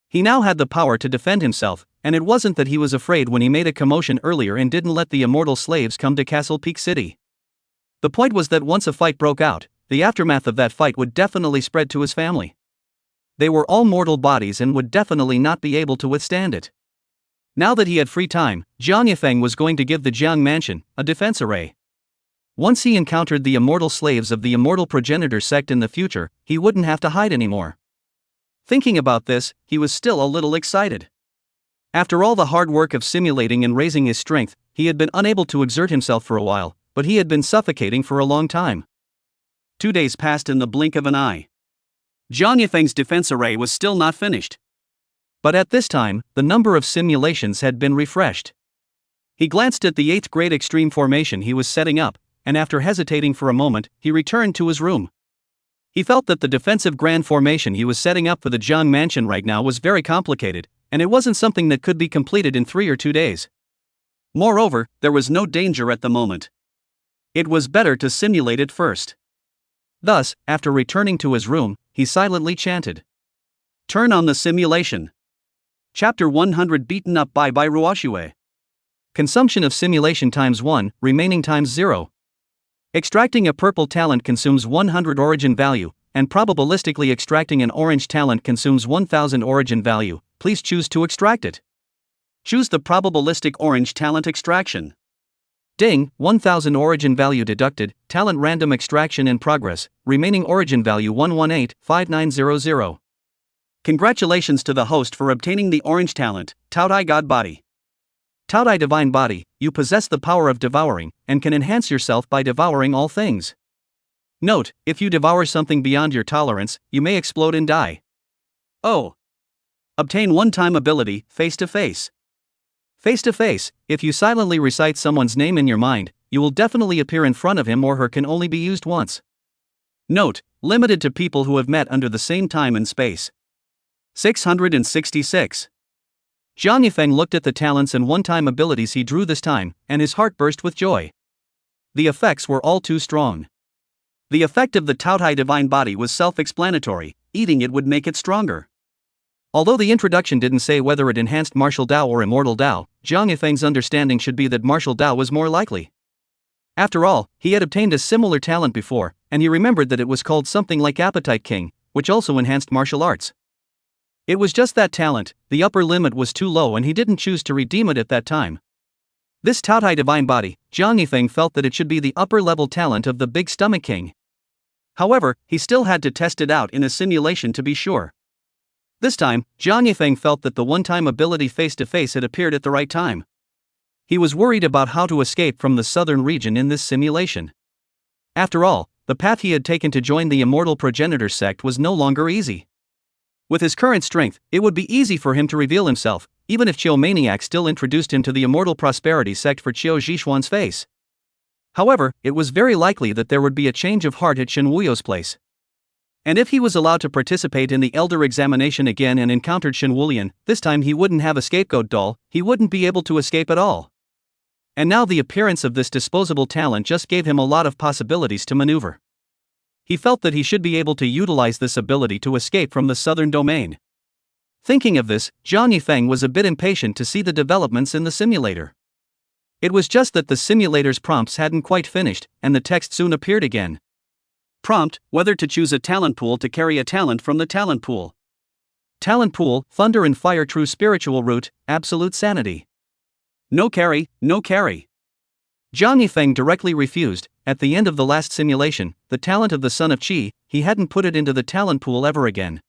He now had the power to defend himself, and it wasn't that he was afraid when he made a commotion earlier and didn't let the immortal slaves come to Castle Peak City. The point was that once a fight broke out, the aftermath of that fight would definitely spread to his family. They were all mortal bodies and would definitely not be able to withstand it. Now that he had free time, Jiang Yifeng was going to give the Jiang mansion a defense array. Once he encountered the immortal slaves of the immortal progenitor sect in the future, he wouldn't have to hide anymore. Thinking about this, he was still a little excited. After all the hard work of simulating and raising his strength, he had been unable to exert himself for a while, but he had been suffocating for a long time. 2 days passed in the blink of an eye. Jiang Yifeng's defense array was still not finished. But at this time, the number of simulations had been refreshed. He glanced at the 8th grade extreme formation he was setting up, and after hesitating for a moment, he returned to his room. He felt that the defensive grand formation he was setting up for the Jiang mansion right now was very complicated, and it wasn't something that could be completed in 3 or 2 days. Moreover, there was no danger at the moment. It was better to simulate it first. Thus, after returning to his room, he silently chanted. Turn on the simulation. Chapter 100 Beaten Up by Ruoxue. Consumption of simulation times 1, remaining times 0. Extracting a purple talent consumes 100 origin value, and probabilistically extracting an orange talent consumes 1000 origin value. Please choose to extract it. Choose the probabilistic orange talent extraction. Ding, 1000 origin value deducted, talent random extraction in progress, remaining origin value 118-5900. Congratulations to the host for obtaining the orange talent, Taodai God Body. Taodai Divine Body, you possess the power of devouring, and can enhance yourself by devouring all things. Note, if you devour something beyond your tolerance, you may explode and die. Oh. Obtain one-time ability, Face to Face. Face to Face, if you silently recite someone's name in your mind, you will definitely appear in front of him or her, can only be used once. Note, limited to people who have met under the same time and space. 666. Jiang Yifeng looked at the talents and one-time abilities he drew this time, and his heart burst with joy. The effects were all too strong. The effect of the Taodai Divine Body was self-explanatory: eating it would make it stronger. Although the introduction didn't say whether it enhanced martial Dao or immortal Dao, Jiang Yifeng's understanding should be that martial Dao was more likely. After all, he had obtained a similar talent before, and he remembered that it was called something like Appetite King, which also enhanced martial arts. It was just that talent, the upper limit was too low and he didn't choose to redeem it at that time. This Taodai Divine Body, Jiang Yifeng felt that it should be the upper level talent of the Big Stomach King. However, he still had to test it out in a simulation to be sure. This time, Jiang Yifeng felt that the one-time ability Face to Face had appeared at the right time. He was worried about how to escape from the southern region in this simulation. After all, the path he had taken to join the immortal progenitor sect was no longer easy. With his current strength, it would be easy for him to reveal himself, even if Qiu Maniac still introduced him to the immortal prosperity sect for Qiu Zhishuan's face. However, it was very likely that there would be a change of heart at Shen Wuyo's place. And if he was allowed to participate in the Elder examination again and encountered Shen Wulian, this time he wouldn't have a scapegoat doll, he wouldn't be able to escape at all. And now the appearance of this disposable talent just gave him a lot of possibilities to maneuver. He felt that he should be able to utilize this ability to escape from the southern domain. Thinking of this, Jiang Yifeng was a bit impatient to see the developments in the simulator. It was just that the simulator's prompts hadn't quite finished, and the text soon appeared again. Prompt: whether to choose a talent pool to carry a talent from the talent pool. Talent pool: Thunder and Fire, True Spiritual Root, Absolute Sanity. No carry, no carry. Jiang Yifeng directly refused. At the end of the last simulation, the talent of the Son of Qi, he hadn't put it into the talent pool ever again.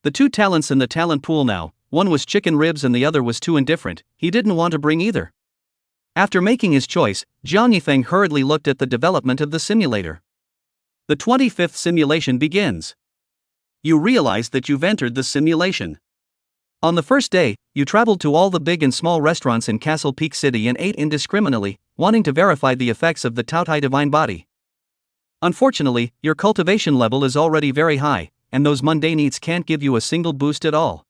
The two talents in the talent pool now, one was chicken ribs and the other was too indifferent, he didn't want to bring either. After making his choice, Jiang Yifeng hurriedly looked at the development of the simulator. The 25th simulation begins. You realize that you've entered the simulation. On the first day, you traveled to all the big and small restaurants in Castle Peak City and ate indiscriminately, wanting to verify the effects of the Taodai Divine Body. Unfortunately, your cultivation level is already very high, and those mundane eats can't give you a single boost at all.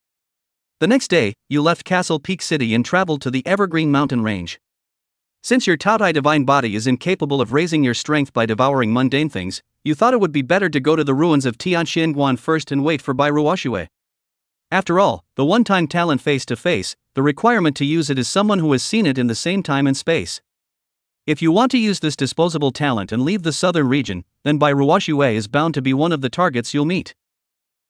The next day, you left Castle Peak City and traveled to the Evergreen Mountain Range. Since your Taodai Divine Body is incapable of raising your strength by devouring mundane things, you thought it would be better to go to the ruins of Tianxinguan first and wait for Ruoxue. After all, the one-time talent Face to Face, the requirement to use it is someone who has seen it in the same time and space. If you want to use this disposable talent and leave the southern region, then Bai Ruoxue is bound to be one of the targets you'll meet.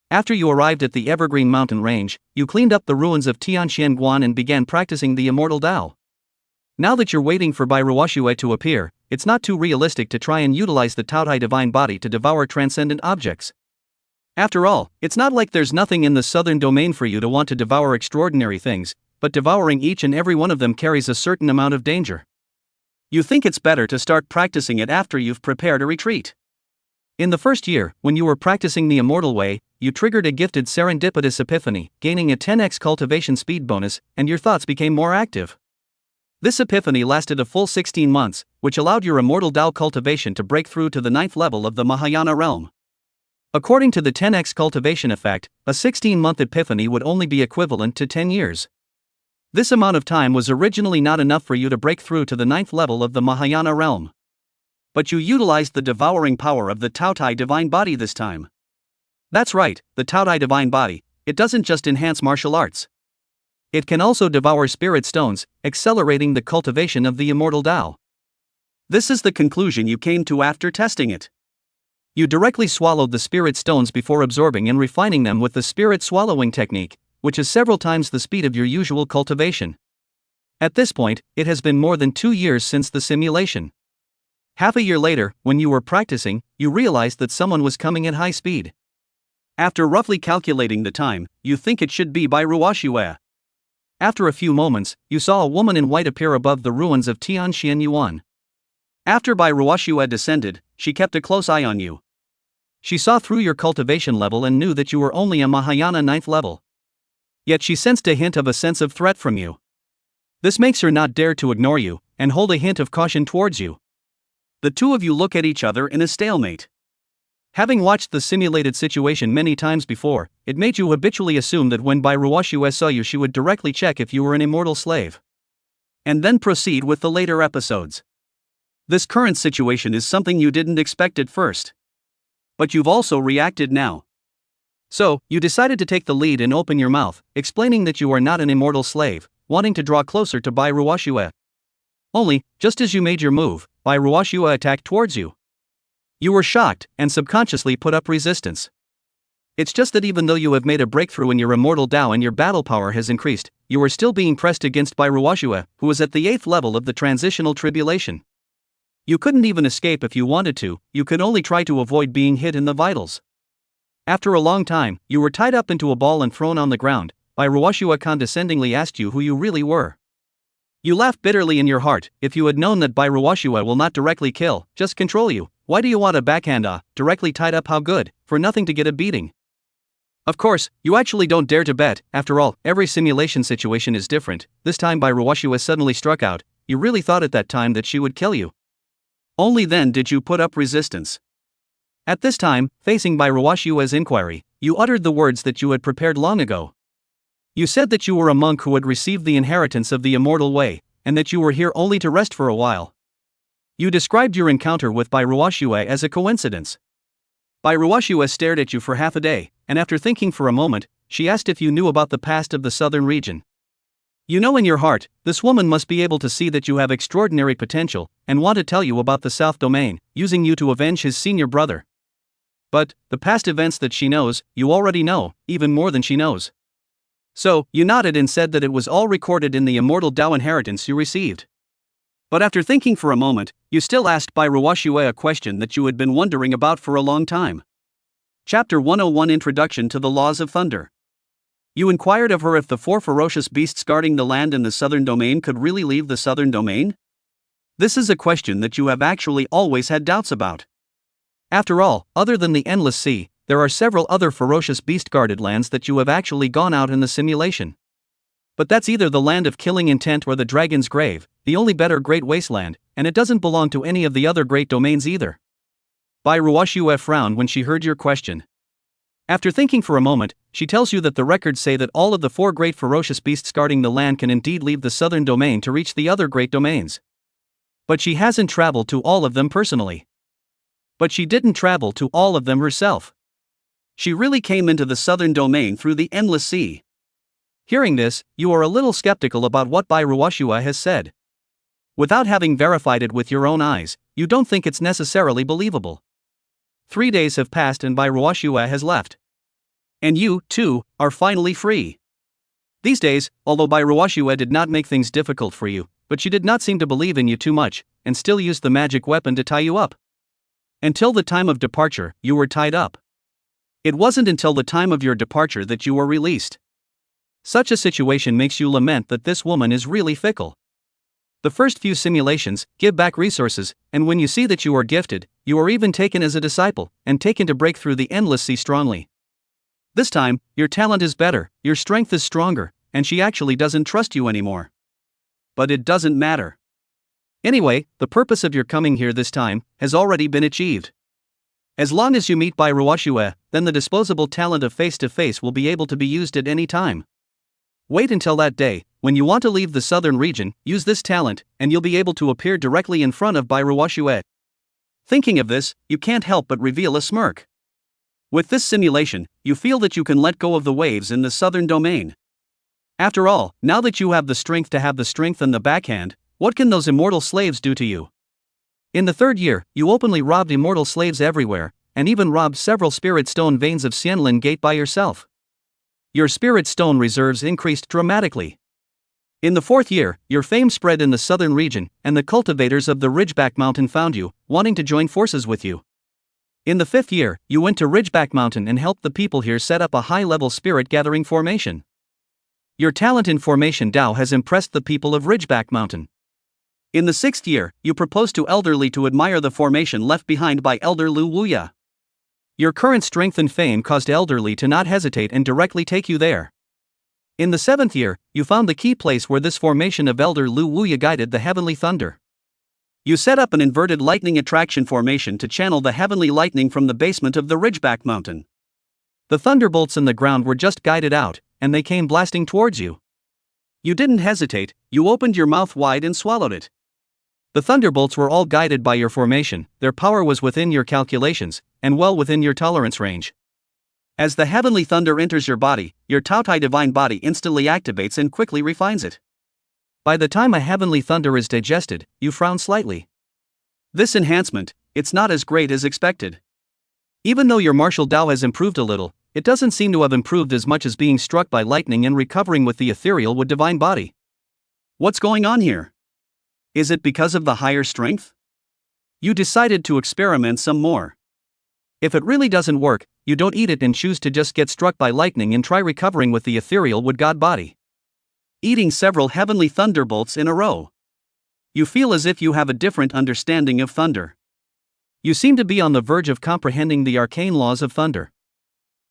After you arrived at the Evergreen Mountain Range, you cleaned up the ruins of Tianxianguan and began practicing the immortal Tao. Now that you're waiting for Bai Ruoxue to appear, it's not too realistic to try and utilize the Taotai divine body to devour transcendent objects. After all, it's not like there's nothing in the southern domain for you to want to devour extraordinary things, but devouring each and every one of them carries a certain amount of danger. You think it's better to start practicing it after you've prepared a retreat. In the first year, when you were practicing the immortal way, you triggered a gifted serendipitous epiphany, gaining a 10x cultivation speed bonus, and your thoughts became more active. This epiphany lasted a full 16 months, which allowed your immortal Tao cultivation to break through to the 9th level of the Mahayana realm. According to the 10x cultivation effect, a 16-month epiphany would only be equivalent to 10 years. This amount of time was originally not enough for you to break through to the 9th level of the Mahayana realm. But you utilized the devouring power of the Taotai divine body this time. That's right, the Taotai divine body. It doesn't just enhance martial arts. It can also devour spirit stones, accelerating the cultivation of the immortal Tao. This is the conclusion you came to after testing it. You directly swallowed the spirit stones before absorbing and refining them with the spirit swallowing technique, which is several times the speed of your usual cultivation. At this point, it has been more than 2 years since the simulation. Half a year later, when you were practicing, you realized that someone was coming at high speed. After roughly calculating the time, you think it should be Bai Ruoxue. After a few moments, you saw a woman in white appear above the ruins of Tianxianyuan. After Bai Ruoxue descended, she kept a close eye on you. She saw through your cultivation level and knew that you were only a Mahayana 9th level. Yet she sensed a hint of a sense of threat from you. This makes her not dare to ignore you, and hold a hint of caution towards you. The two of you look at each other in a stalemate. Having watched the simulated situation many times before, it made you habitually assume that when Bai Ruoxue saw you she would directly check if you were an immortal slave. And then proceed with the later episodes. This current situation is something you didn't expect at first. But you've also reacted now. So, you decided to take the lead and open your mouth, explaining that you are not an immortal slave, wanting to draw closer to Bai Ruoxue. Only, just as you made your move, Bai Ruoxue attacked towards you. You were shocked, and subconsciously put up resistance. It's just that even though you have made a breakthrough in your immortal Tao and your battle power has increased, you are still being pressed against Bai Ruoxue, who is at the 8th level of the transitional tribulation. You couldn't even escape if you wanted to, you could only try to avoid being hit in the vitals. After a long time, you were tied up into a ball and thrown on the ground. Bai Ruoxue condescendingly asked you who you really were. You laughed bitterly in your heart. If you had known that Bai Ruoxue will not directly kill, just control you, why do you want a backhand directly tied up? How good, for nothing to get a beating. Of course, you actually don't dare to bet. After all, every simulation situation is different. This time Bai Ruoxue suddenly struck out. You really thought at that time that she would kill you. Only then did you put up resistance. At this time, facing Bai Ruoxue's inquiry, you uttered the words that you had prepared long ago. You said that you were a monk who had received the inheritance of the immortal way, and that you were here only to rest for a while. You described your encounter with Bai Ruoxue as a coincidence. Bai Ruoxue stared at you for half a day, and after thinking for a moment, she asked if you knew about the past of the southern region. You know in your heart, this woman must be able to see that you have extraordinary potential, and want to tell you about the South Domain, using you to avenge his senior brother. But, the past events that she knows, you already know, even more than she knows. So, you nodded and said that it was all recorded in the immortal Tao inheritance you received. But after thinking for a moment, you still asked Bai Ruoxue a question that you had been wondering about for a long time. Chapter 101 Introduction to the Laws of Thunder. You inquired of her if the 4 ferocious beasts guarding the land in the southern domain could really leave the southern domain? This is a question that you have actually always had doubts about. After all, other than the endless sea, there are several other ferocious beast-guarded lands that you have actually gone out in the simulation. But that's either the land of killing intent or the dragon's grave, the only better great wasteland, and it doesn't belong to any of the other great domains either. Bai Ruoxue frowned when she heard your question. After thinking for a moment, she tells you that the records say that all of the 4 great ferocious beasts guarding the land can indeed leave the southern domain to reach the other great domains. But she hasn't traveled to all of them personally. But she didn't travel to all of them herself. She really came into the southern domain through the endless sea. Hearing this, you are a little skeptical about what Bai Ruoxue has said. Without having verified it with your own eyes, you don't think it's necessarily believable. 3 days have passed and Bai Ruoxue has left. And you, too, are finally free. These days, although Bai Ruoxue did not make things difficult for you, but she did not seem to believe in you too much, and still used the magic weapon to tie you up. Until the time of departure, you were tied up. It wasn't until the time of your departure that you were released. Such a situation makes you lament that this woman is really fickle. The first few simulations give back resources, and when you see that you are gifted, you are even taken as a disciple, and taken to break through the endless sea strongly. This time, your talent is better, your strength is stronger, and she actually doesn't trust you anymore. But it doesn't matter. Anyway, the purpose of your coming here this time has already been achieved. As long as you meet Bai Ruoxue, then the disposable talent of face-to-face will be able to be used at any time. Wait until that day. When you want to leave the southern region, use this talent, and you'll be able to appear directly in front of Bai Ruoxue. Thinking of this, you can't help but reveal a smirk. With this simulation, you feel that you can let go of the waves in the southern domain. After all, now that you have the strength to have the strength and the backhand, what can those immortal slaves do to you? In the 3rd year, you openly robbed immortal slaves everywhere, and even robbed several spirit stone veins of Xianlin Gate by yourself. Your spirit stone reserves increased dramatically. In the 4th year, your fame spread in the southern region, and the cultivators of the Ridgeback Mountain found you, wanting to join forces with you. In the 5th year, you went to Ridgeback Mountain and helped the people here set up a high-level spirit gathering formation. Your talent in formation Dao has impressed the people of Ridgeback Mountain. In the 6th year, you proposed to Elder Li to admire the formation left behind by Elder Lu Wuya. Your current strength and fame caused Elder Li to not hesitate and directly take you there. In the 7th year, you found the key place where this formation of Elder Lu Wuya guided the heavenly thunder. You set up an inverted lightning attraction formation to channel the heavenly lightning from the basement of the Ridgeback Mountain. The thunderbolts in the ground were just guided out, and they came blasting towards you. You didn't hesitate, you opened your mouth wide and swallowed it. The thunderbolts were all guided by your formation, their power was within your calculations, and well within your tolerance range. As the heavenly thunder enters your body, your Taotai divine body instantly activates and quickly refines it. By the time a heavenly thunder is digested, you frown slightly. This enhancement, it's not as great as expected. Even though your martial Dao has improved a little, it doesn't seem to have improved as much as being struck by lightning and recovering with the ethereal wood divine body. What's going on here? Is it because of the higher strength? You decided to experiment some more. If it really doesn't work, you don't eat it and choose to just get struck by lightning and try recovering with the ethereal wood god body. Eating several heavenly thunderbolts in a row. You feel as if you have a different understanding of thunder. You seem to be on the verge of comprehending the arcane laws of thunder.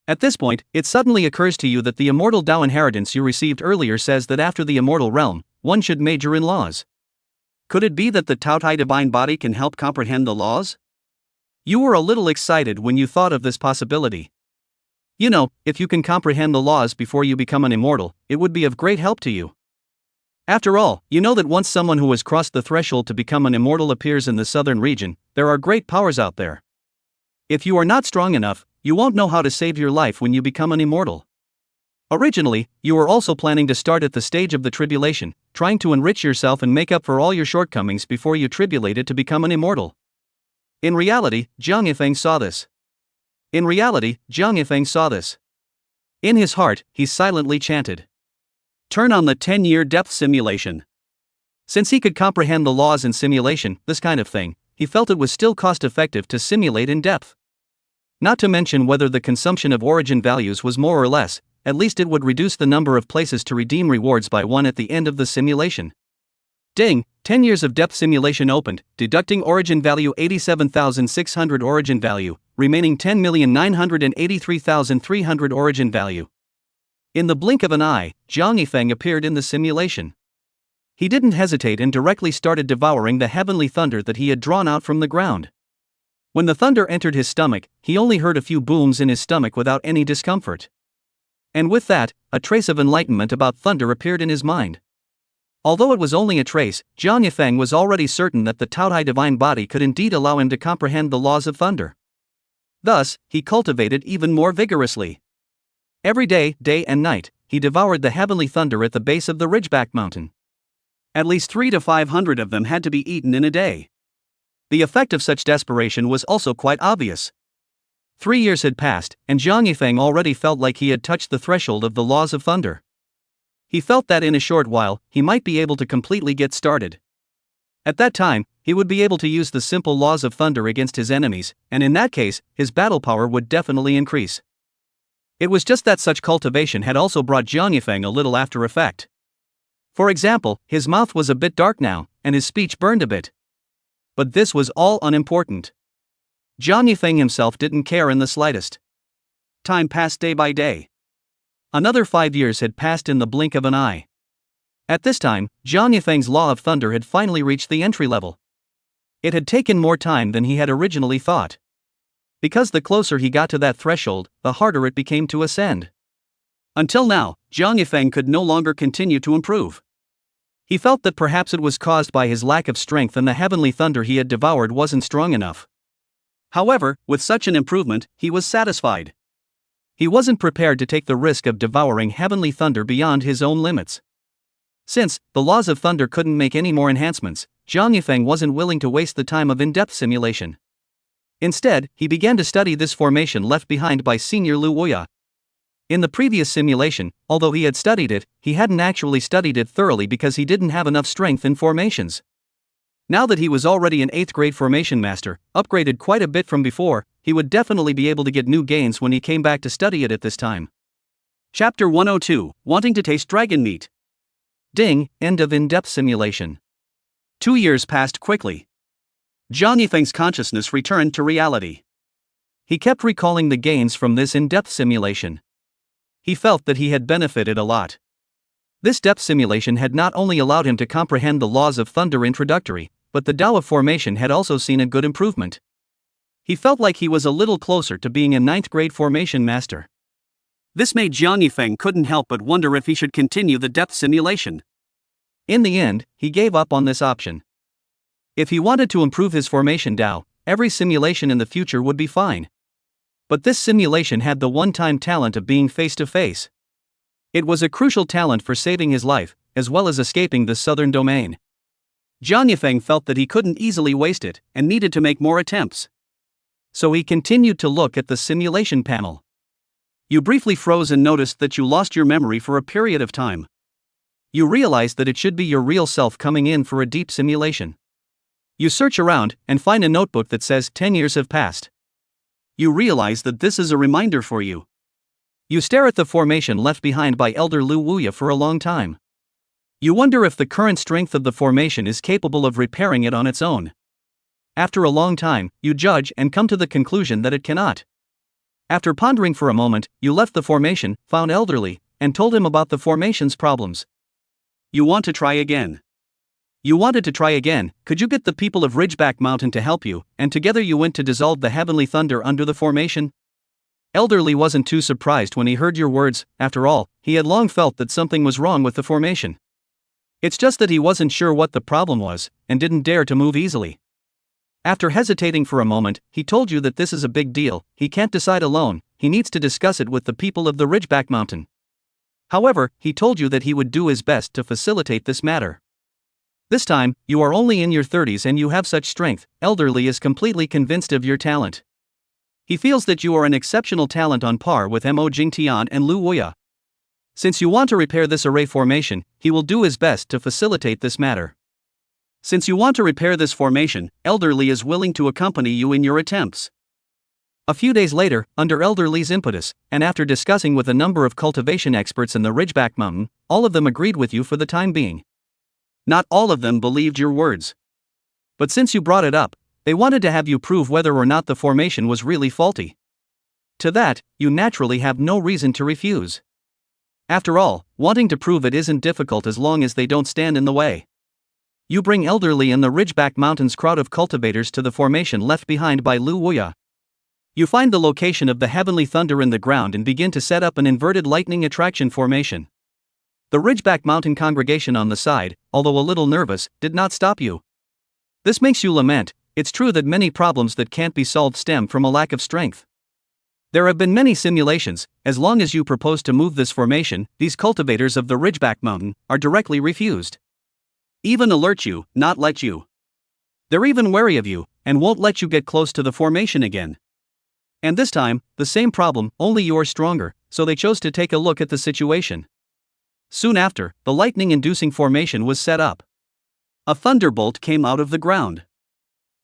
At this point, it suddenly occurs to you that the immortal Dao inheritance you received earlier says that after the immortal realm, one should major in laws. Could it be that the Taotai divine body can help comprehend the laws? You were a little excited when you thought of this possibility. You know, if you can comprehend the laws before you become an immortal, it would be of great help to you. After all, you know that once someone who has crossed the threshold to become an immortal appears in the southern region, there are great powers out there. If you are not strong enough, you won't know how to save your life when you become an immortal. Originally, you were also planning to start at the stage of the tribulation, trying to enrich yourself and make up for all your shortcomings before you tribulated to become an immortal. In reality, Jiang Yifeng saw this. In his heart, he silently chanted. Turn on the 10-year depth simulation. Since he could comprehend the laws in simulation, this kind of thing, he felt it was still cost-effective to simulate in depth. Not to mention whether the consumption of origin values was more or less, at least it would reduce the number of places to redeem rewards by 1 at the end of the simulation. Ding, 10 years of depth simulation opened, deducting origin value 87,600 origin value, remaining 10,983,300 origin value. In the blink of an eye, Jiang Yifeng appeared in the simulation. He didn't hesitate and directly started devouring the heavenly thunder that he had drawn out from the ground. When the thunder entered his stomach, he only heard a few booms in his stomach without any discomfort. And with that, a trace of enlightenment about thunder appeared in his mind. Although it was only a trace, Jiang Yifeng was already certain that the Taotai divine body could indeed allow him to comprehend the laws of thunder. Thus, he cultivated even more vigorously. Every day, day and night, he devoured the heavenly thunder at the base of the Ridgeback Mountain. At least 3 to 500 of them had to be eaten in a day. The effect of such desperation was also quite obvious. 3 years had passed, and Jiang Yifeng already felt like he had touched the threshold of the laws of thunder. He felt that in a short while, he might be able to completely get started. At that time, he would be able to use the simple laws of thunder against his enemies, and in that case, his battle power would definitely increase. It was just that such cultivation had also brought Jiang Yifeng a little after effect. For example, his mouth was a bit dark now, and his speech burned a bit. But this was all unimportant. Jiang Yifeng himself didn't care in the slightest. Time passed day by day. Another 5 years had passed in the blink of an eye. At this time, Jiang Yifeng's law of thunder had finally reached the entry level. It had taken more time than he had originally thought. Because the closer he got to that threshold, the harder it became to ascend. Until now, Jiang Yifeng could no longer continue to improve. He felt that perhaps it was caused by his lack of strength and the heavenly thunder he had devoured wasn't strong enough. However, with such an improvement, he was satisfied. He wasn't prepared to take the risk of devouring heavenly thunder beyond his own limits. Since the laws of thunder couldn't make any more enhancements, Jiang Yifeng wasn't willing to waste the time of in-depth simulation. Instead, he began to study this formation left behind by Senior Lu Wuya. In the previous simulation, although he had studied it, he hadn't actually studied it thoroughly because he didn't have enough strength in formations. Now that he was already an 8th grade formation master, upgraded quite a bit from before, he would definitely be able to get new gains when he came back to study it at this time. Chapter 102, Wanting to Taste Dragon Meat. Ding, end of in-depth simulation. 2 years passed quickly. Jiang Yifeng's consciousness returned to reality. He kept recalling the gains from this in-depth simulation. He felt that he had benefited a lot. This depth simulation had not only allowed him to comprehend the laws of thunder introductory, but the Tao of formation had also seen a good improvement. He felt like he was a little closer to being a 9th grade formation master. This made Jiang Yifeng couldn't help but wonder if he should continue the depth simulation. In the end, he gave up on this option. If he wanted to improve his formation Tao, every simulation in the future would be fine. But this simulation had the one-time talent of being face-to-face. It was a crucial talent for saving his life, as well as escaping the southern domain. Jiang Yifeng felt that he couldn't easily waste it, and needed to make more attempts. So he continued to look at the simulation panel. You briefly froze and noticed that you lost your memory for a period of time. You realized that it should be your real self coming in for a deep simulation. You search around, and find a notebook that says 10 years have passed. You realize that this is a reminder for you. You stare at the formation left behind by Elder Lu Wuya for a long time. You wonder if the current strength of the formation is capable of repairing it on its own. After a long time, you judge and come to the conclusion that it cannot. After pondering for a moment, you left the formation, found Elderly, and told him about the formation's problems. You want to try again. You wanted to try again. Could you get the people of Ridgeback Mountain to help you, and together you went to dissolve the heavenly thunder under the formation? Elderly wasn't too surprised when he heard your words. After all, he had long felt that something was wrong with the formation. It's just that he wasn't sure what the problem was, and didn't dare to move easily. After hesitating for a moment, he told you that this is a big deal. He can't decide alone, he needs to discuss it with the people of the Ridgeback Mountain. However, he told you that he would do his best to facilitate this matter. This time, you are only in your 30s and you have such strength. Elderly is completely convinced of your talent. He feels that you are an exceptional talent on par with Mo Jingtian and Lu Wuya. Since you want to repair this array formation, he will do his best to facilitate this matter. Since you want to repair this formation, Elderly is willing to accompany you in your attempts. A few days later, under Elderly's impetus, and after discussing with a number of cultivation experts in the Ridgeback Mountain, all of them agreed with you for the time being. Not all of them believed your words. But since you brought it up, they wanted to have you prove whether or not the formation was really faulty. To that, you naturally have no reason to refuse. After all, wanting to prove it isn't difficult as long as they don't stand in the way. You bring Elderly and the Ridgeback Mountains crowd of cultivators to the formation left behind by Lu Wuya. You find the location of the heavenly thunder in the ground and begin to set up an inverted lightning attraction formation. The Ridgeback Mountain congregation on the side, although a little nervous, did not stop you. This makes you lament. It's true that many problems that can't be solved stem from a lack of strength. There have been many simulations. As long as you propose to move this formation, these cultivators of the Ridgeback Mountain are directly refused. even alert you, not let you. They're even wary of you, and won't let you get close to the formation again. And this time, the same problem, only you're stronger, so they chose to take a look at the situation. Soon after, the lightning-inducing formation was set up. A thunderbolt came out of the ground.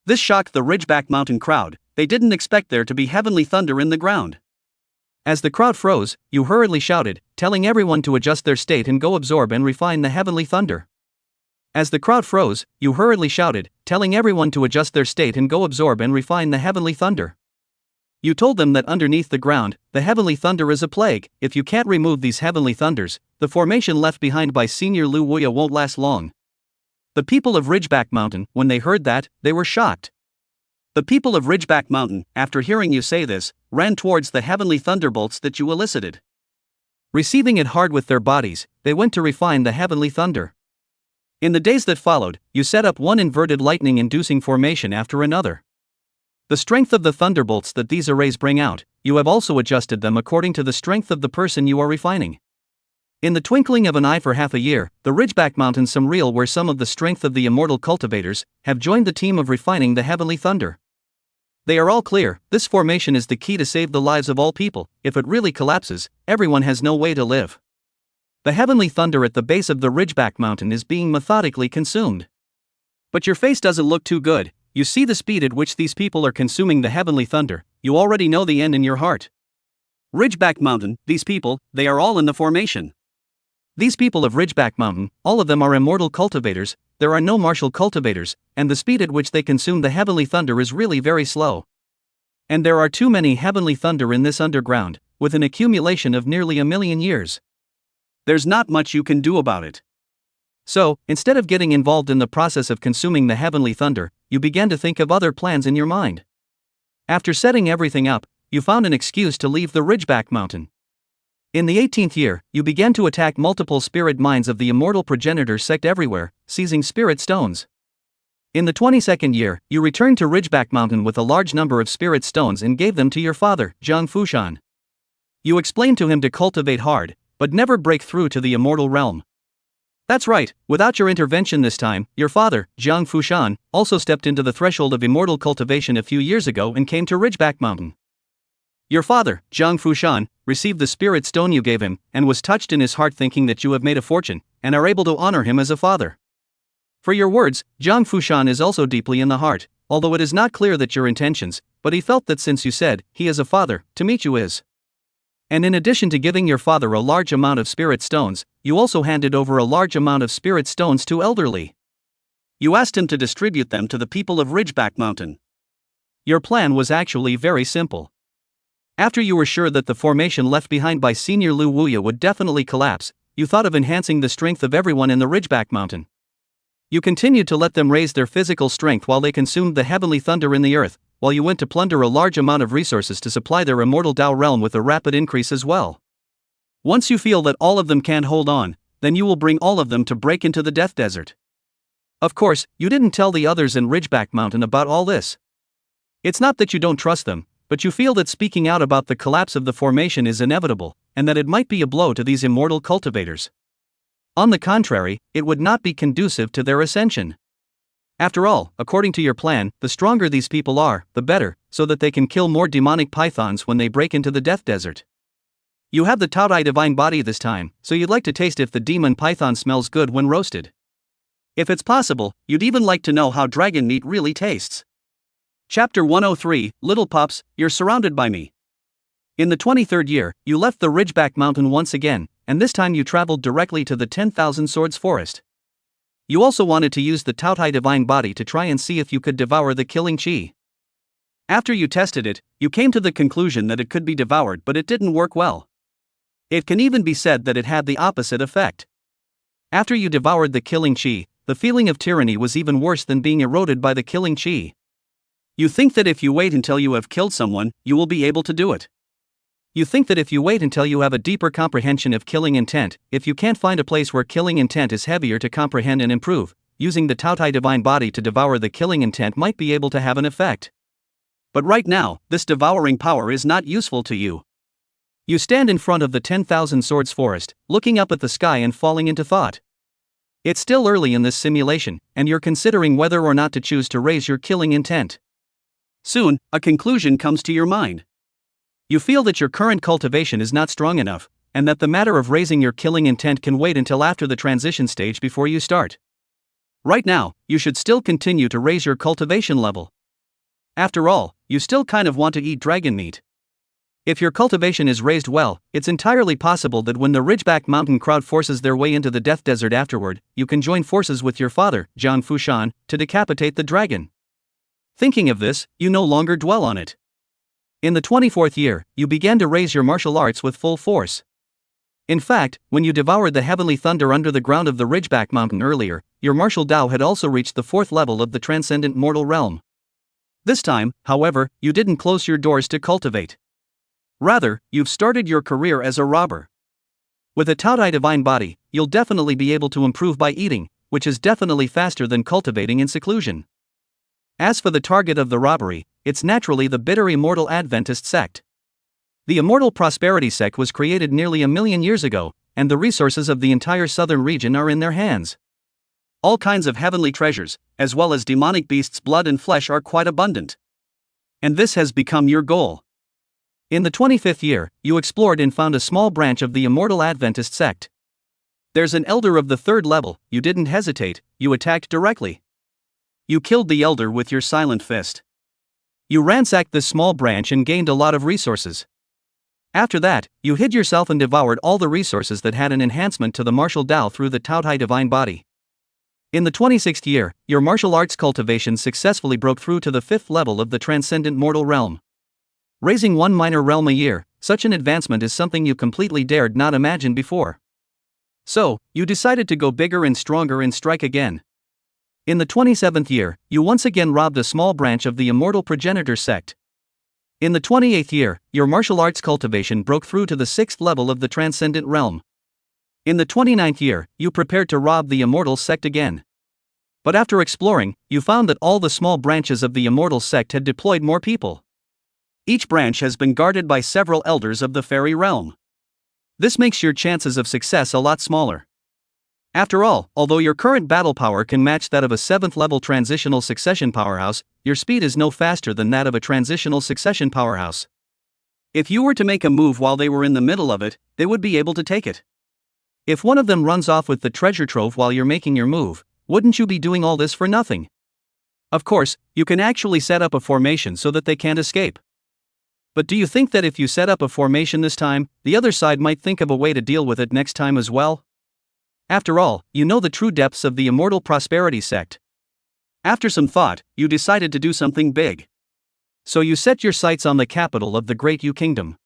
This shocked the Ridgeback Mountain crowd. They didn't expect there to be heavenly thunder in the ground. As the crowd froze, you hurriedly shouted, telling everyone to adjust their state and go absorb and refine the heavenly thunder. As the crowd froze, you hurriedly shouted, telling everyone to adjust their state and go absorb and refine the heavenly thunder. You told them that underneath the ground, the heavenly thunder is a plague. If you can't remove these heavenly thunders, the formation left behind by Senior Lu Wuya won't last long. The people of Ridgeback Mountain, when they heard that, they were shocked. The people of Ridgeback Mountain, after hearing you say this, ran towards the heavenly thunderbolts that you elicited. Receiving it hard with their bodies, they went to refine the heavenly thunder. In the days that followed, you set up one inverted lightning-inducing formation after another. The strength of the thunderbolts that these arrays bring out, you have also adjusted them according to the strength of the person you are refining. In the twinkling of an eye for half a year, the Ridgeback Mountain some real where some of the strength of the immortal cultivators have joined the team of refining the heavenly thunder. They are all clear, this formation is the key to save the lives of all people. If it really collapses, everyone has no way to live. The heavenly thunder at the base of the Ridgeback Mountain is being methodically consumed. But your face doesn't look too good. You see the speed at which these people are consuming the heavenly thunder. You already know the end in your heart. Ridgeback Mountain, these people, they are all in the formation. These people of Ridgeback Mountain, all of them are immortal cultivators. There are no martial cultivators, and the speed at which they consume the heavenly thunder is really very slow. And there are too many heavenly thunder in this underground, with an accumulation of nearly 1,000,000 years. There's not much you can do about it. So, instead of getting involved in the process of consuming the heavenly thunder, you began to think of other plans in your mind. After setting everything up, you found an excuse to leave the Ridgeback Mountain. In the 18th year, you began to attack multiple spirit mines of the immortal progenitor sect everywhere, seizing spirit stones. In the 22nd year, you returned to Ridgeback Mountain with a large number of spirit stones and gave them to your father, Jiang Fushan. You explained to him to cultivate hard, but never break through to the immortal realm. That's right, without your intervention this time, your father, Jiang Fushan, also stepped into the threshold of immortal cultivation a few years ago and came to Ridgeback Mountain. Your father, Jiang Fushan, received the spirit stone you gave him, and was touched in his heart thinking that you have made a fortune, and are able to honor him as a father. For your words, Jiang Fushan is also deeply in the heart, although it is not clear that your intentions, but he felt that since you said, he is a father, to meet you is. And in addition to giving your father a large amount of spirit stones, you also handed over a large amount of spirit stones to elderly. You asked him to distribute them to the people of Ridgeback Mountain. Your plan was actually very simple. After you were sure that the formation left behind by Senior Lu Wuya would definitely collapse, you thought of enhancing the strength of everyone in the Ridgeback Mountain. You continued to let them raise their physical strength while they consumed the heavenly thunder in the earth, while you went to plunder a large amount of resources to supply their immortal Tao realm with a rapid increase as well. Once you feel that all of them can't hold on, then you will bring all of them to break into the Death Desert. Of course, you didn't tell the others in Ridgeback Mountain about all this. It's not that you don't trust them, but you feel that speaking out about the collapse of the formation is inevitable, and that it might be a blow to these immortal cultivators. On the contrary, it would not be conducive to their ascension. After all, according to your plan, the stronger these people are, the better, so that they can kill more demonic pythons when they break into the Death Desert. You have the Taotai divine body this time, so you'd like to taste if the demon python smells good when roasted. If it's possible, you'd even like to know how dragon meat really tastes. Chapter 103, Little Pups, You're Surrounded by Me. In the 23rd year, you left the Ridgeback Mountain once again, and this time you traveled directly to the 10,000 Swords Forest. You also wanted to use the Taotai divine body to try and see if you could devour the killing chi. After you tested it, you came to the conclusion that it could be devoured, but it didn't work well. It can even be said that it had the opposite effect. After you devoured the killing chi, the feeling of tyranny was even worse than being eroded by the killing chi. You think that if you wait until you have killed someone, you will be able to do it. You think that if you wait until you have a deeper comprehension of killing intent, if you can't find a place where killing intent is heavier to comprehend and improve, using the Taotai divine body to devour the killing intent might be able to have an effect. But right now, this devouring power is not useful to you. You stand in front of the 10,000 Swords Forest, looking up at the sky and falling into thought. It's still early in this simulation, and you're considering whether or not to choose to raise your killing intent. Soon, a conclusion comes to your mind. You feel that your current cultivation is not strong enough, and that the matter of raising your killing intent can wait until after the transition stage before you start. Right now, you should still continue to raise your cultivation level. After all, you still kind of want to eat dragon meat. If your cultivation is raised well, it's entirely possible that when the Ridgeback Mountain crowd forces their way into the Death Desert afterward, you can join forces with your father, Jiang Fushan, to decapitate the dragon. Thinking of this, you no longer dwell on it. In the 24th year, you began to raise your martial arts with full force. In fact, when you devoured the heavenly thunder under the ground of the Ridgeback Mountain earlier, your martial Tao had also reached the 4th level of the transcendent mortal realm. This time, however, you didn't close your doors to cultivate. Rather, you've started your career as a robber. With a Taodai divine body, you'll definitely be able to improve by eating, which is definitely faster than cultivating in seclusion. As for the target of the robbery, it's naturally the bitter immortal Adventist sect. The Immortal Prosperity sect was created nearly 1,000,000 years ago, and the resources of the entire southern region are in their hands. All kinds of heavenly treasures, as well as demonic beasts' blood and flesh, are quite abundant. And this has become your goal. In the 25th year, you explored and found a small branch of the Immortal Adventist sect. There's an elder of the 3rd level. You didn't hesitate, you attacked directly. You killed the elder with your silent fist. You ransacked this small branch and gained a lot of resources. After that, you hid yourself and devoured all the resources that had an enhancement to the martial Tao through the Taodai divine body. In the 26th year, your martial arts cultivation successfully broke through to the 5th level of the transcendent mortal realm. Raising one minor realm a year, such an advancement is something you completely dared not imagine before. So, you decided to go bigger and stronger and strike again. In the 27th year, you once again robbed a small branch of the Immortal Progenitor sect. In the 28th year, your martial arts cultivation broke through to the 6th level of the transcendent realm. In the 29th year, you prepared to rob the Immortal sect again. But after exploring, you found that all the small branches of the Immortal sect had deployed more people. Each branch has been guarded by several elders of the fairy realm. This makes your chances of success a lot smaller. After all, although your current battle power can match that of a 7th level transitional succession powerhouse, your speed is no faster than that of a transitional succession powerhouse. If you were to make a move while they were in the middle of it, they would be able to take it. If one of them runs off with the treasure trove while you're making your move, wouldn't you be doing all this for nothing? Of course, you can actually set up a formation so that they can't escape. But do you think that if you set up a formation this time, the other side might think of a way to deal with it next time as well? After all, you know the true depths of the Immortal Prosperity sect. After some thought, you decided to do something big. So you set your sights on the capital of the Great Yu Kingdom.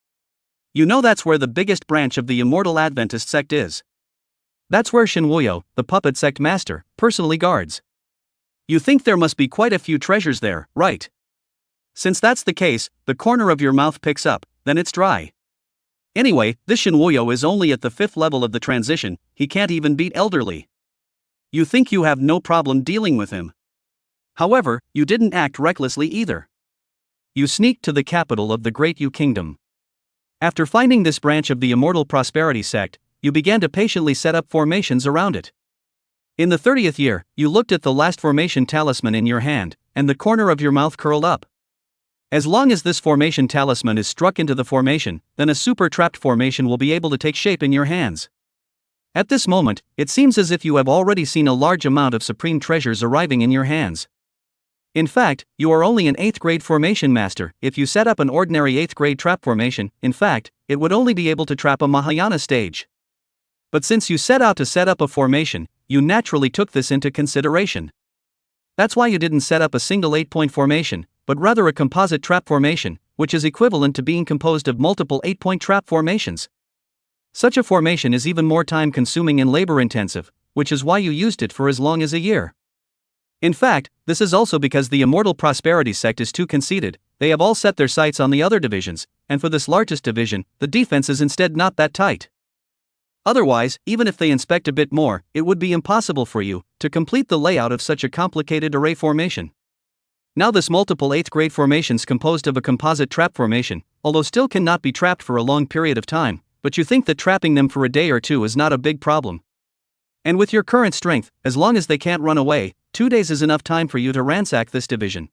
You know that's where the biggest branch of the Immortal Adventist sect is. That's where Shinwuyo, the puppet sect master, personally guards. You think there must be quite a few treasures there, right? Since that's the case, the corner of your mouth picks up, then it's dry. Anyway, this Shinwuyo is only at the 5th level of the transition, he can't even beat elderly. You think you have no problem dealing with him. However, you didn't act recklessly either. You sneaked to the capital of the Great Yu Kingdom. After finding this branch of the Immortal Prosperity sect, you began to patiently set up formations around it. In the 30th year, you looked at the last formation talisman in your hand, and the corner of your mouth curled up. As long as this formation talisman is struck into the formation, then a super trapped formation will be able to take shape in your hands. At this moment, it seems as if you have already seen a large amount of supreme treasures arriving in your hands. In fact, you are only an 8th grade formation master. If you set up an ordinary 8th grade trap formation, in fact, it would only be able to trap a Mahayana stage. But since you set out to set up a formation, you naturally took this into consideration. That's why you didn't set up a single 8-point formation, but rather a composite trap formation, which is equivalent to being composed of multiple 8-point trap formations. Such a formation is even more time-consuming and labor-intensive, which is why you used it for as long as a year. In fact, this is also because the Immortal Prosperity sect is too conceited. They have all set their sights on the other divisions, and for this largest division, the defense is instead not that tight. Otherwise, even if they inspect a bit more, it would be impossible for you to complete the layout of such a complicated array formation. Now this multiple 8th grade formations composed of a composite trap formation, although still cannot be trapped for a long period of time, but you think that trapping them for a day or two is not a big problem. And with your current strength, as long as they can't run away, 2 days is enough time for you to ransack this division.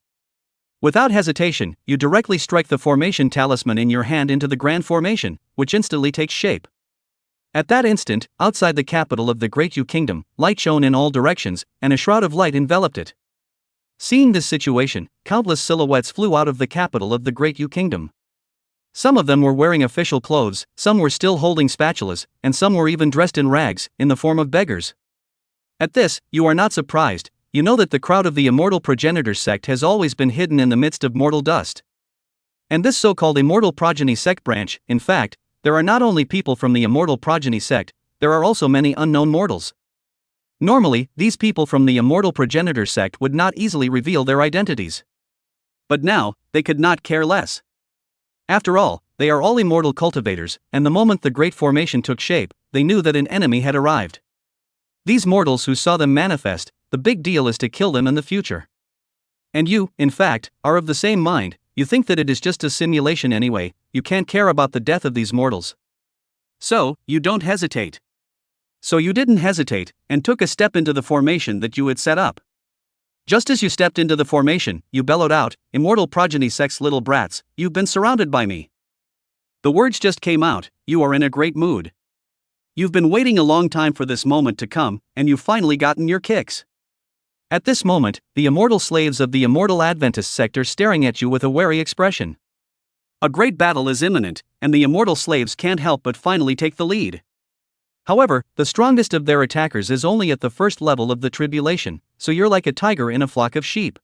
Without hesitation, you directly strike the formation talisman in your hand into the grand formation, which instantly takes shape. At that instant, outside the capital of the Great Yu Kingdom, light shone in all directions, and a shroud of light enveloped it. Seeing this situation, countless silhouettes flew out of the capital of the Great Yu Kingdom. Some of them were wearing official clothes, some were still holding spatulas, and some were even dressed in rags, in the form of beggars. At this, you are not surprised. You know that the crowd of the immortal progenitors sect has always been hidden in the midst of mortal dust. And this so-called immortal progeny sect branch, in fact, there are not only people from the immortal progeny sect, there are also many unknown mortals. Normally, these people from the immortal progenitors sect would not easily reveal their identities. But now, they could not care less. After all, they are all immortal cultivators, and the moment the great formation took shape, they knew that an enemy had arrived. These mortals who saw them manifest, the big deal is to kill them in the future. And you, in fact, are of the same mind. You think that it is just a simulation anyway, you can't care about the death of these mortals. So, you don't hesitate. So you didn't hesitate, and took a step into the formation that you had set up. Just as you stepped into the formation, you bellowed out, "Immortal progeny sect's little brats, you've been surrounded by me." The words just came out, you are in a great mood. You've been waiting a long time for this moment to come, and you've finally gotten your kicks. At this moment, the immortal slaves of the immortal Adventist sect are staring at you with a wary expression. A great battle is imminent, and the immortal slaves can't help but finally take the lead. However, the strongest of their attackers is only at the first level of the tribulation, so you're like a tiger in a flock of sheep.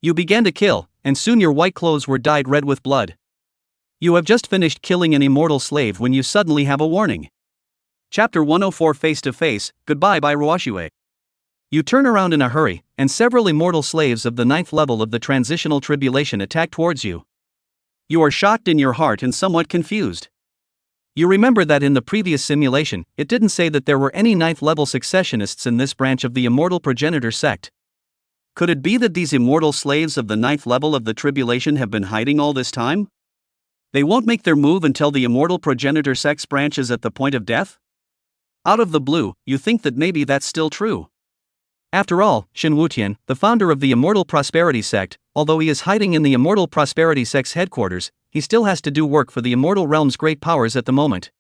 You began to kill, and soon your white clothes were dyed red with blood. You have just finished killing an immortal slave when you suddenly have a warning. Chapter 104 Face to Face, Goodbye by Ruoshue. You turn around in a hurry, and several immortal slaves of the 9th level of the transitional tribulation attack towards you. You are shocked in your heart and somewhat confused. You remember that in the previous simulation, it didn't say that there were any 9th level successionists in this branch of the immortal progenitor sect. Could it be that these immortal slaves of the 9th level of the tribulation have been hiding all this time? They won't make their move until the immortal progenitor sect's branch is at the point of death? Out of the blue, you think that maybe that's still true. After all, Shin Wutian, the founder of the Immortal Prosperity Sect, although he is hiding in the Immortal Prosperity Sect's headquarters, he still has to do work for the Immortal Realm's great powers at the moment.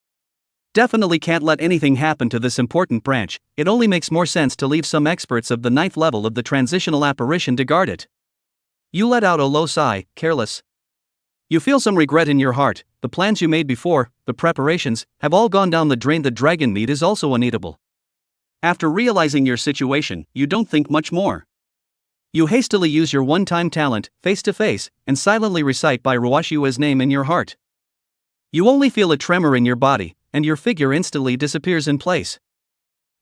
Definitely can't let anything happen to this important branch. It only makes more sense to leave some experts of the 9th level of the transitional apparition to guard it. You let out a low sigh, careless. You feel some regret in your heart. The plans you made before, the preparations, have all gone down the drain. The dragon meat is also uneatable. After realizing your situation, you don't think much more. You hastily use your one-time talent, Face to Face, and silently recite by Ruoshue's name in your heart. You only feel a tremor in your body, and your figure instantly disappears in place.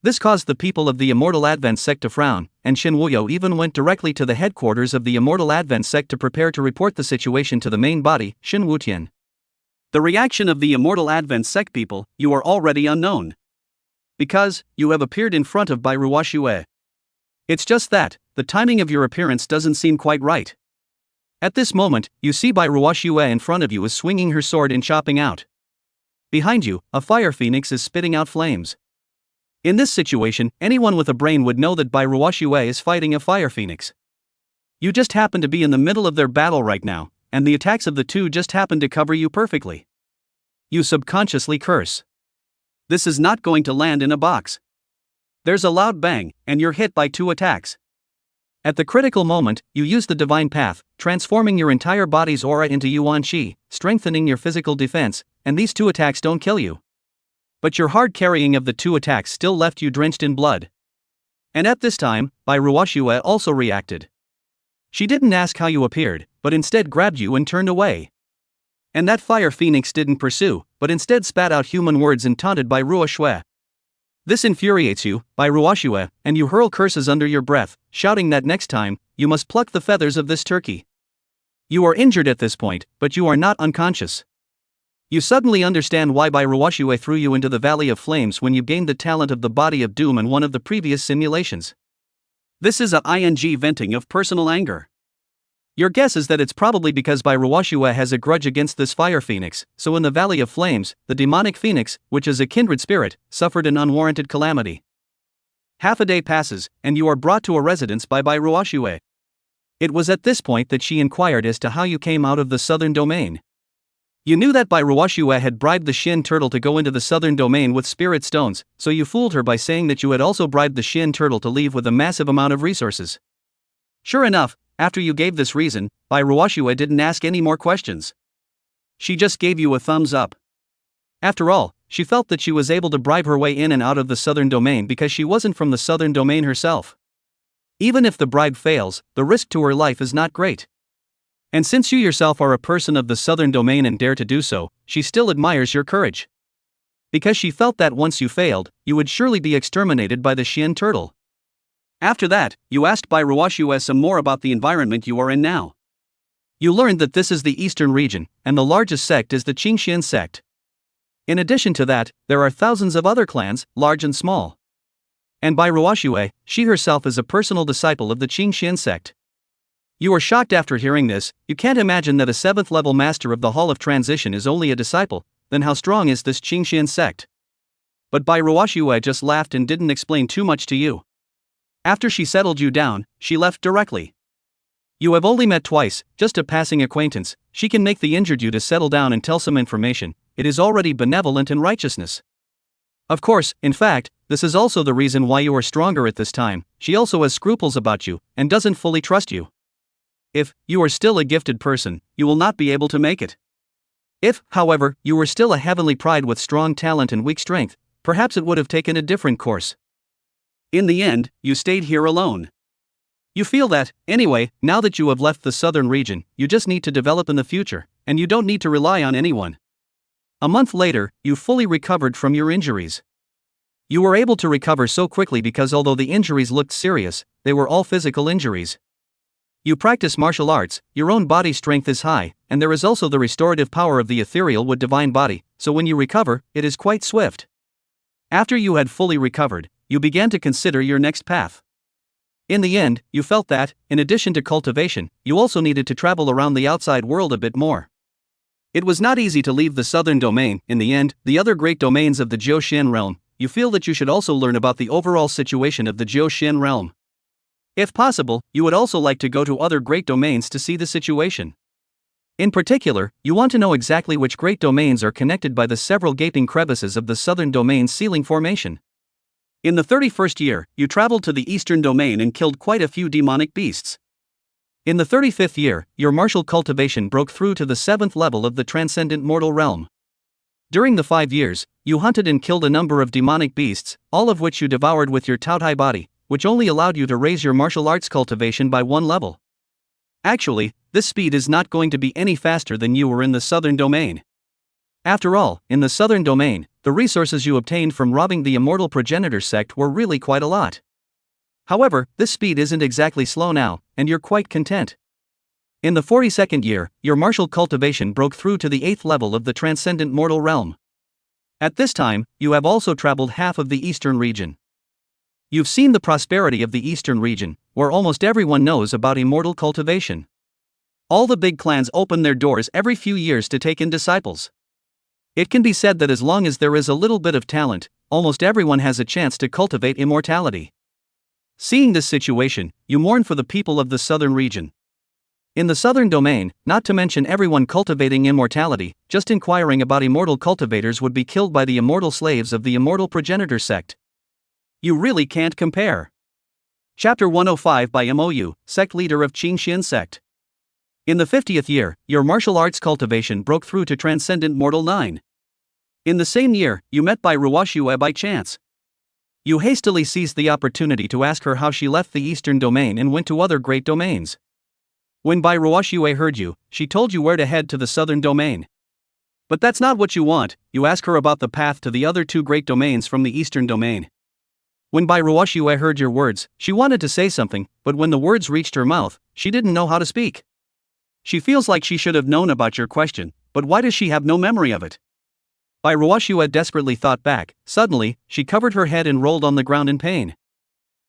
This caused the people of the Immortal Advent sect to frown, and Shin Wuyo even went directly to the headquarters of the Immortal Advent sect to prepare to report the situation to the main body, Shin Wutian. The reaction of the Immortal Advent sect people, you are already unknown. Because, you have appeared in front of Bai Ruoshue. It's just that, the timing of your appearance doesn't seem quite right. At this moment, you see Bai Ruoshue in front of you is swinging her sword and chopping out. Behind you, a fire phoenix is spitting out flames. In this situation, anyone with a brain would know that Bai Ruoshue is fighting a fire phoenix. You just happen to be in the middle of their battle right now, and the attacks of the two just happen to cover you perfectly. You subconsciously curse. This is not going to land in a box. There's a loud bang, and you're hit by 2 attacks. At the critical moment, you use the divine path, transforming your entire body's aura into Yuan Qi, strengthening your physical defense, and these 2 attacks don't kill you. But your hard carrying of the 2 attacks still left you drenched in blood. And at this time, Bai Ruoshue also reacted. She didn't ask how you appeared, but instead grabbed you and turned away. And that fire phoenix didn't pursue, but instead spat out human words and taunted Bai Ruoshue. This infuriates you, Bai Ruoshue, and you hurl curses under your breath, shouting that next time, you must pluck the feathers of this turkey. You are injured at this point, but you are not unconscious. You suddenly understand why Bai Ruoshue threw you into the Valley of Flames when you gained the talent of the Body of Doom in one of the previous simulations. This is a ing venting of personal anger. Your guess is that it's probably because Bai Ruoshue has a grudge against this fire phoenix, so in the Valley of Flames, the demonic phoenix, which is a kindred spirit, suffered an unwarranted calamity. Half a day passes, and you are brought to a residence by Ruoshue. It was at this point that she inquired as to how you came out of the southern domain. You knew that Ruoshue had bribed the Shin turtle to go into the southern domain with spirit stones, so you fooled her by saying that you had also bribed the Shin turtle to leave with a massive amount of resources. Sure enough, after you gave this reason, Ruoshue didn't ask any more questions. She just gave you a thumbs up. After all, she felt that she was able to bribe her way in and out of the southern domain because she wasn't from the southern domain herself. Even if the bribe fails, the risk to her life is not great. And since you yourself are a person of the southern domain and dare to do so, she still admires your courage. Because she felt that once you failed, you would surely be exterminated by the Shin turtle. After that, you asked Ruoshue some more about the environment you are in now. You learned that this is the eastern region, and the largest sect is the Qingshin sect. In addition to that, there are thousands of other clans, large and small. And Ruoshue, she herself is a personal disciple of the Qingshin sect. You are shocked after hearing this. You can't imagine that a 7th level master of the Hall of Transition is only a disciple. Then how strong is this Qingshin sect? But Ruoshue just laughed and didn't explain too much to you. After she settled you down, she left directly. You have only met twice, just a passing acquaintance. She can make the injured you to settle down and tell some information. It is already benevolent and righteousness. Of course, in fact, this is also the reason why you are stronger at this time. She also has scruples about you, and doesn't fully trust you. If you are still a gifted person, you will not be able to make it. If, however, you were still a heavenly pride with strong talent and weak strength, perhaps it would have taken a different course. In the end, you stayed here alone. You feel that, anyway, now that you have left the southern region, you just need to develop in the future, and you don't need to rely on anyone. A month later, you fully recovered from your injuries. You were able to recover so quickly because although the injuries looked serious, they were all physical injuries. You practice martial arts, your own body strength is high, and there is also the restorative power of the ethereal wood divine body, so when you recover, it is quite swift. After you had fully recovered, you began to consider your next path. In the end, you felt that, in addition to cultivation, you also needed to travel around the outside world a bit more. It was not easy to leave the southern domain. In the end, the other great domains of the Jiu-Shin realm, you feel that you should also learn about the overall situation of the Jiu-Shin realm. If possible, you would also like to go to other great domains to see the situation. In particular, you want to know exactly which great domains are connected by the several gaping crevices of the southern domain's ceiling formation. In the 31st year, you traveled to the eastern domain and killed quite a few demonic beasts. In the 35th year, your martial cultivation broke through to the 7th level of the transcendent mortal realm. During the 5 years, you hunted and killed a number of demonic beasts, all of which you devoured with your Taotai body, which only allowed you to raise your martial arts cultivation by 1 level. Actually, this speed is not going to be any faster than you were in the southern domain. After all, in the southern domain, the resources you obtained from robbing the immortal progenitor sect were really quite a lot. However, this speed isn't exactly slow now, and you're quite content. In the 42nd year, your martial cultivation broke through to the 8th level of the transcendent mortal realm. At this time, you have also traveled half of the eastern region. You've seen the prosperity of the eastern region, where almost everyone knows about immortal cultivation. All the big clans open their doors every few years to take in disciples. It can be said that as long as there is a little bit of talent, almost everyone has a chance to cultivate immortality. Seeing this situation, you mourn for the people of the southern region. In the southern domain, not to mention everyone cultivating immortality, just inquiring about immortal cultivators would be killed by the immortal slaves of the immortal progenitor sect. You really can't compare. Chapter 105 by MOU, Sect Leader of Qingshin Sect. In the 50th year, your martial arts cultivation broke through to Transcendent Mortal 9. In the same year, you met Ruoshue by chance. You hastily seized the opportunity to ask her how she left the eastern domain and went to other great domains. When Ruoshue heard you, she told you where to head to the southern domain. But that's not what you want. You ask her about the path to the other 2 great domains from the eastern domain. When Ruoshue heard your words, she wanted to say something, but when the words reached her mouth, she didn't know how to speak. She feels like she should have known about your question, but why does she have no memory of it? Ruoshue desperately thought back. Suddenly, she covered her head and rolled on the ground in pain.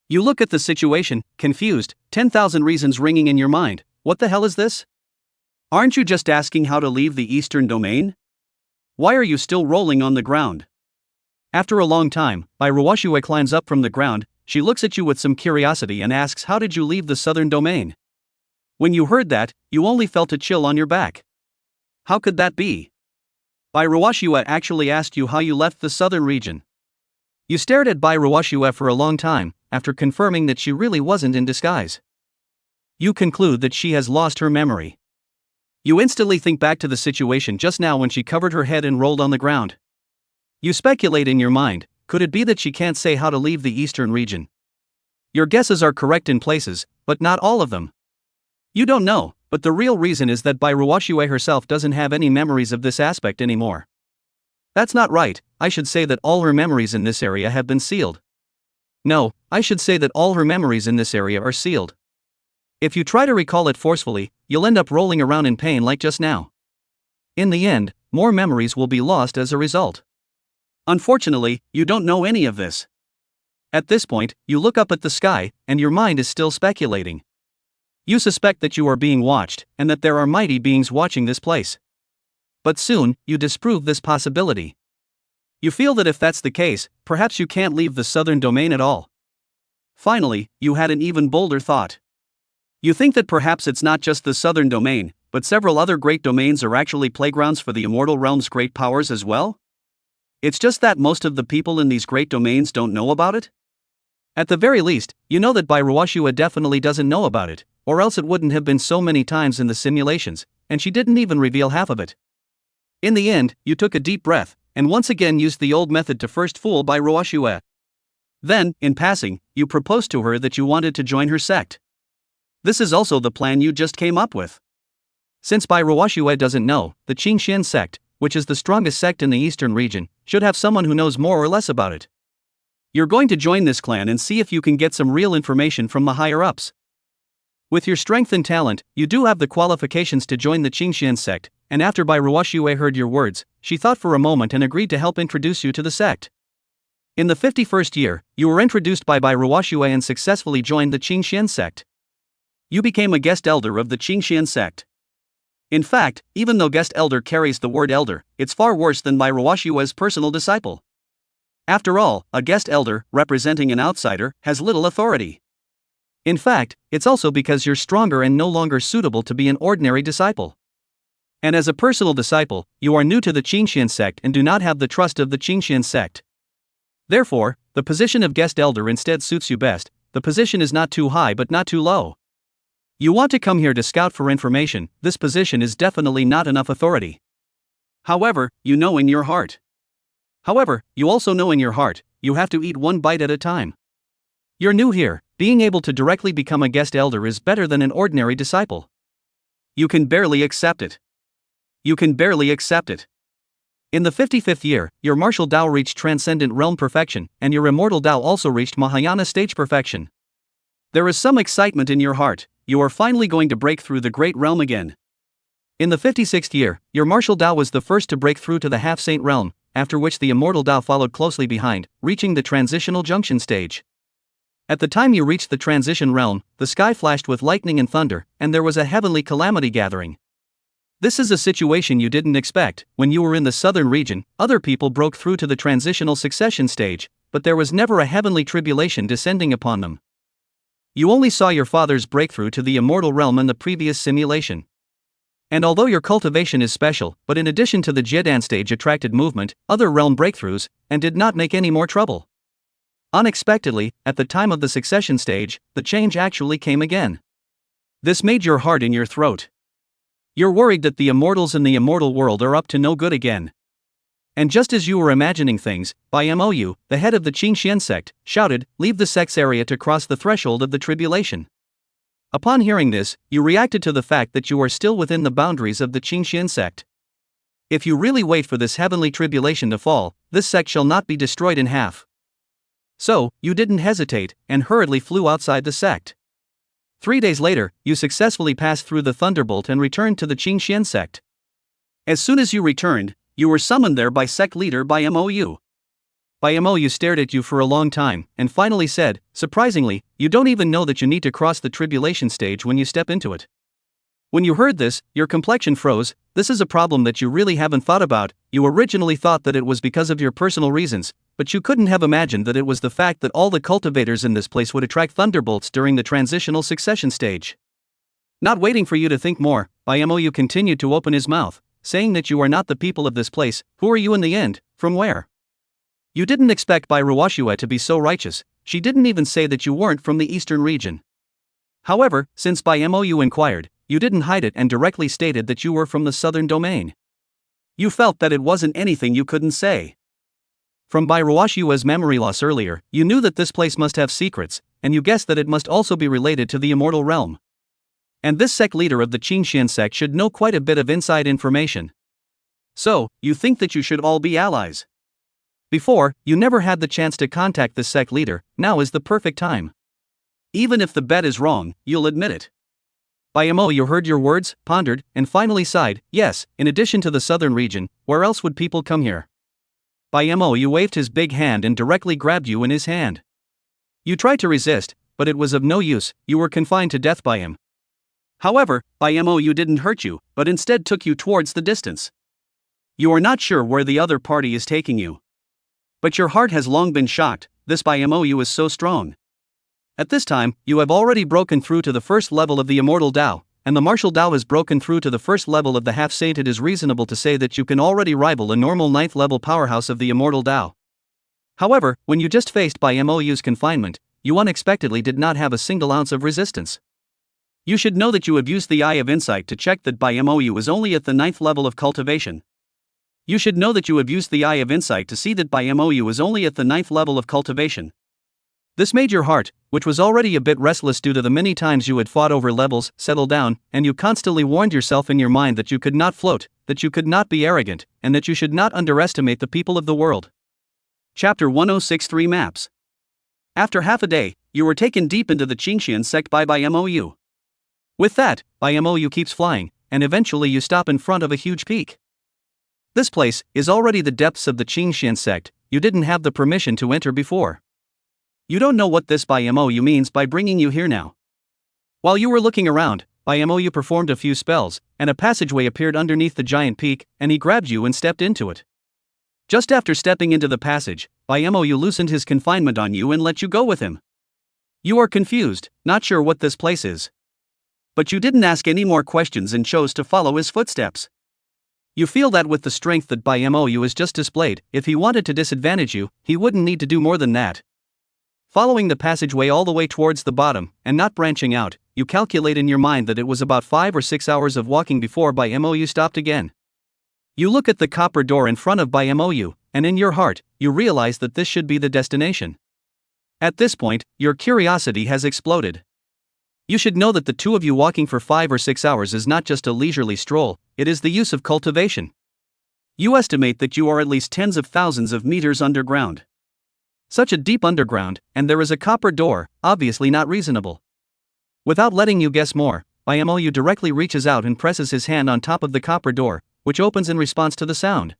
You look at the situation, confused, 10,000 reasons ringing in your mind. What the hell is this? Aren't you just asking how to leave the eastern domain? Why are you still rolling on the ground? After a long time, Ruoshue climbs up from the ground. she looks at you with some curiosity and asks, "How did you leave the southern domain?" When you heard that, you only felt a chill on your back. How could that be? Bai Ruoshua actually asked you how you left the southern region. You stared at Bai Ruoshua for a long time, after confirming that she really wasn't in disguise. You conclude that she has lost her memory. You instantly think back to the situation just now when she covered her head and rolled on the ground. You speculate in your mind, could it be that she can't say how to leave the eastern region? Your guesses are correct in places, but not all of them. You don't know, but the real reason is that Bai Ruoshua herself doesn't have any memories of this aspect anymore. That's not right, I should say that all her memories in this area have been sealed. No, I should say that all her memories in this area are sealed. If you try to recall it forcefully, you'll end up rolling around in pain like just now. In the end, more memories will be lost as a result. Unfortunately, you don't know any of this. At this point, you look up at the sky, and your mind is still speculating. You suspect that you are being watched, and that there are mighty beings watching this place. But soon, you disprove this possibility. You feel that if that's the case, perhaps you can't leave the southern domain at all. Finally, you had an even bolder thought. You think that perhaps it's not just the southern domain, but several other great domains are actually playgrounds for the immortal realm's great powers as well? It's just that most of the people in these great domains don't know about it? At the very least, you know that Bai Ruoshua definitely doesn't know about it, or else it wouldn't have been so many times in the simulations, and she didn't even reveal half of it. In the end, you took a deep breath, and once again used the old method to first fool Bai Ruoshua. Then, in passing, you proposed to her that you wanted to join her sect. This is also the plan you just came up with. Since Bai Ruoshua doesn't know, the Qingxian sect, which is the strongest sect in the eastern region, should have someone who knows more or less about it. You're going to join this clan and see if you can get some real information from the higher-ups. With your strength and talent, you do have the qualifications to join the Qingxian sect, and after Bai Ruoshua heard your words, she thought for a moment and agreed to help introduce you to the sect. In the 51st year, you were introduced by Bai Ruoshua and successfully joined the Qingxian sect. You became a guest elder of the Qingxian sect. In fact, even though guest elder carries the word elder, it's far worse than Bai Ruoshua's personal disciple. After all, a guest elder, representing an outsider, has little authority. In fact, it's also because you're stronger and no longer suitable to be an ordinary disciple. And as a personal disciple, you are new to the Qingxian sect and do not have the trust of the Qingxian sect. Therefore, the position of guest elder instead suits you best. The position is not too high but not too low. You want to come here to scout for information, this position is definitely not enough authority. However, you know in your heart. You also know in your heart, you have to eat one bite at a time. You're new here, being able to directly become a guest elder is better than an ordinary disciple. You can barely accept it. In the 55th year, your martial Dao reached Transcendent Realm Perfection, and your Immortal Dao also reached Mahayana Stage Perfection. There is some excitement in your heart. You are finally going to break through the Great Realm again. In the 56th year, your martial Dao was the first to break through to the Half-Saint Realm, after which the Immortal Dao followed closely behind, reaching the Transitional Junction stage. At the time you reached the Transition Realm, the sky flashed with lightning and thunder, and there was a heavenly calamity gathering. This is a situation you didn't expect. When you were in the southern region, other people broke through to the Transitional Succession stage, but there was never a heavenly tribulation descending upon them. You only saw your father's breakthrough to the immortal realm in the previous simulation. And although your cultivation is special, but in addition to the Jedan stage attracted movement, other realm breakthroughs, and did not make any more trouble. Unexpectedly, at the time of the succession stage, the change actually came again. This made your heart in your throat. You're worried that the immortals in the immortal world are up to no good again. And just as you were imagining things, Bai Mou, the head of the Qingxian sect, shouted, "Leave the sect's area to cross the threshold of the tribulation." Upon hearing this, you reacted to the fact that you are still within the boundaries of the Qingxian sect. If you really wait for this heavenly tribulation to fall, this sect shall not be destroyed in half. So, you didn't hesitate, and hurriedly flew outside the sect. 3 days later, you successfully passed through the thunderbolt and returned to the Qingxian sect. As soon as you returned, you were summoned there by sect leader Bai Mou. Bai Mou stared at you for a long time, and finally said, "Surprisingly, you don't even know that you need to cross the tribulation stage when you step into it." When you heard this, your complexion froze. This is a problem that you really haven't thought about. You originally thought that it was because of your personal reasons, but you couldn't have imagined that it was the fact that all the cultivators in this place would attract thunderbolts during the transitional succession stage. Not waiting for you to think more, Baimu continued to open his mouth, saying that you are not the people of this place. Who are you in the end? From where? You didn't expect Bai Ruoshua to be so righteous. She didn't even say that you weren't from the eastern region. However, since Baimu inquired, you didn't hide it and directly stated that you were from the southern domain. You felt that it wasn't anything you couldn't say. From Bai Ruoshua's memory loss earlier, you knew that this place must have secrets, and you guessed that it must also be related to the immortal realm. And this sect leader of the Qingxian sect should know quite a bit of inside information. So, you think that you should all be allies. Before, you never had the chance to contact this sect leader. Now is the perfect time. Even if the bet is wrong, you'll admit it. Baimu heard your words, pondered, and finally sighed. Yes, in addition to the southern region, where else would people come here? Baimu waved his big hand and directly grabbed you in his hand. You tried to resist, but it was of no use. You were confined to death by him. However, Baimu didn't hurt you, but instead took you towards the distance. You are not sure where the other party is taking you. But your heart has long been shocked. This Baimu is so strong. At this time, you have already broken through to the first level of the immortal Tao, and the martial Tao has broken through to the first level of the half-saint. It is reasonable to say that you can already rival a normal 9th level powerhouse of the immortal Tao. However, when you just faced Baimu's confinement, you unexpectedly did not have a single ounce of resistance. You should know that you have used the Eye of Insight to check that Baimu is only at the 9th level of cultivation. You should know that you have used the Eye of Insight to see that Baimu is only at the 9th level of cultivation. This made your heart, which was already a bit restless due to the many times you had fought over levels, settle down, and you constantly warned yourself in your mind that you could not float, that you could not be arrogant, and that you should not underestimate the people of the world. Chapter 1063 Maps. After half a day, you were taken deep into the Qingxian sect by Baimu. With that, Baimu keeps flying, and eventually you stop in front of a huge peak. This place is already the depths of the Qingxian sect. You didn't have the permission to enter before. You don't know what this Baimu means by bringing you here now. While you were looking around, Baimu performed a few spells, and a passageway appeared underneath the giant peak, and he grabbed you and stepped into it. Just after stepping into the passage, Baimu loosened his confinement on you and let you go with him. You are confused, not sure what this place is. But you didn't ask any more questions and chose to follow his footsteps. You feel that with the strength that Baimu has just displayed, if he wanted to disadvantage you, he wouldn't need to do more than that. Following the passageway all the way towards the bottom, and not branching out, you calculate in your mind that it was about 5 or 6 hours of walking before Baimu stopped again. You look at the copper door in front of Baimu, and in your heart, you realize that this should be the destination. At this point, your curiosity has exploded. You should know that the two of you walking for 5 or 6 hours is not just a leisurely stroll, it is the use of cultivation. You estimate that you are at least tens of thousands of meters underground. Such a deep underground, and there is a copper door, obviously not reasonable. Without letting you guess more, Baimu directly reaches out and presses his hand on top of the copper door, which opens in response to the sound.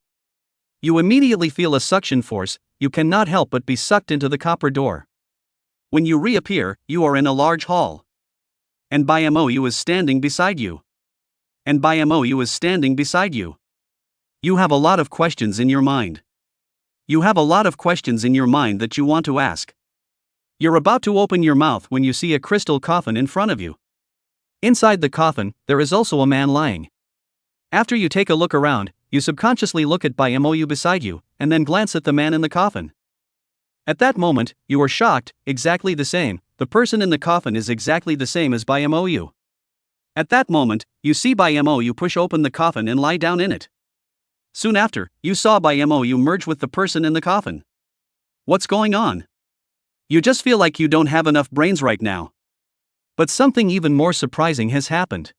You immediately feel a suction force. You cannot help but be sucked into the copper door. When you reappear, you are in a large hall. And Baimu is standing beside you. And Baimu is standing beside you. You have a lot of questions in your mind. You have a lot of questions in your mind that you want to ask. You're about to open your mouth when you see a crystal coffin in front of you. Inside the coffin, there is also a man lying. After you take a look around, you subconsciously look at Baimu beside you, and then glance at the man in the coffin. At that moment, you are shocked. Exactly the same. The person in the coffin is exactly the same as Baimu. At that moment, you see Baimu push open the coffin and lie down in it. Soon after, you saw Baimu merge with the person in the coffin. What's going on? You just feel like you don't have enough brains right now. But something even more surprising has happened.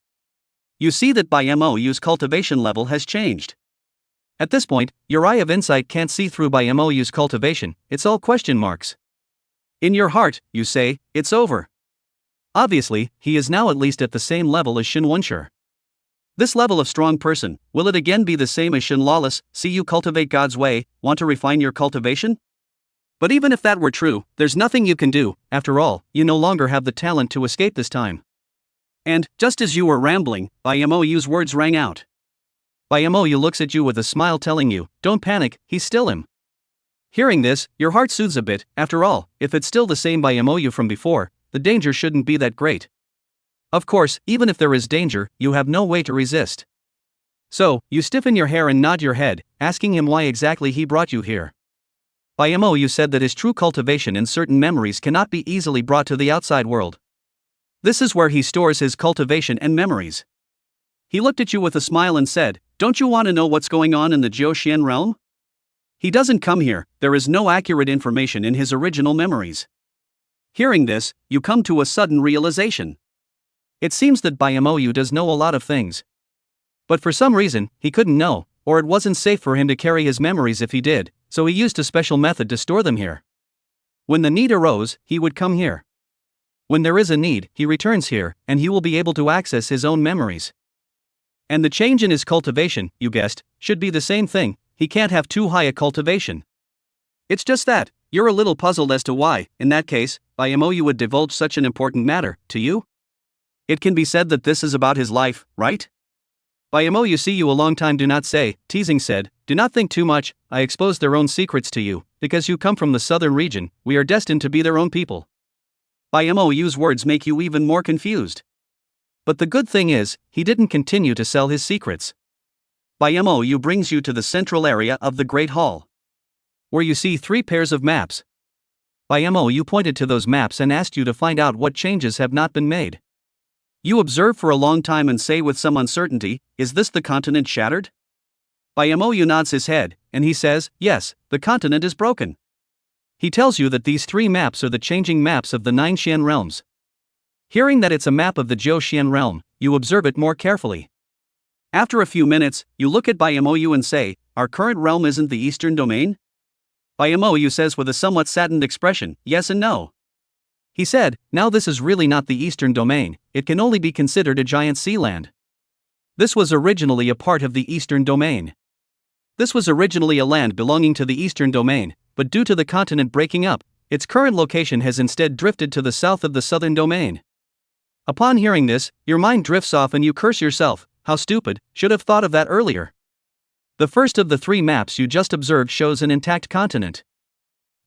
You see that Baimu's cultivation level has changed. At this point, your Eye of Insight can't see through Baimu's cultivation, it's all question marks. In your heart, you say, it's over. Obviously, he is now at least at the same level as Shin Wunsher. This level of strong person, will it again be the same as Shin Lawless? See you cultivate God's way, want to refine your cultivation? But even if that were true, there's nothing you can do. After all, you no longer have the talent to escape this time. And, just as you were rambling, Byamou's words rang out. Byamou looks at you with a smile telling you, don't panic, he's still him. Hearing this, your heart soothes a bit. After all, if it's still the same Byamou from before, the danger shouldn't be that great. Of course, even if there is danger, you have no way to resist. So, you stiffen your hair and nod your head, asking him why exactly he brought you here. Byamou said that his true cultivation and certain memories cannot be easily brought to the outside world. This is where he stores his cultivation and memories. He looked at you with a smile and said, don't you want to know what's going on in the Jiuxian realm? He doesn't come here, there is no accurate information in his original memories. Hearing this, you come to a sudden realization. It seems that Byamou does know a lot of things. But for some reason, he couldn't know, or it wasn't safe for him to carry his memories if he did, so he used a special method to store them here. When the need arose, he would come here. When there is a need, he returns here, and he will be able to access his own memories. And the change in his cultivation, you guessed, should be the same thing. He can't have too high a cultivation. It's just that, you're a little puzzled as to why, in that case, Byamou would divulge such an important matter to you. It can be said that this is about his life, right? Byamou see you a long time do not say, teasing said, do not think too much, I exposed their own secrets to you, because you come from the southern region, we are destined to be their own people. Byamou's words make you even more confused. But the good thing is, he didn't continue to sell his secrets. Byamou brings you to the central area of the Great Hall, where you see 3 pairs of maps. Byamou pointed to those maps and asked you to find out what changes have not been made. You observe for a long time and say with some uncertainty, is this the continent shattered? Byamou nods his head, and he says, yes, the continent is broken. He tells you that these 3 maps are the changing maps of the 9 Xian realms. Hearing that it's a map of the Jiuxian realm, you observe it more carefully. After a few minutes, you look at Byamou and say, our current realm isn't the eastern domain? Byamou says with a somewhat saddened expression, yes and no. He said, now this is really not the eastern domain, it can only be considered a giant sea land. This was originally a part of the eastern domain. This was originally a land belonging to the eastern domain, but due to the continent breaking up, its current location has instead drifted to the south of the southern domain. Upon hearing this, your mind drifts off and you curse yourself, how stupid, should have thought of that earlier. The first of the 3 maps you just observed shows an intact continent.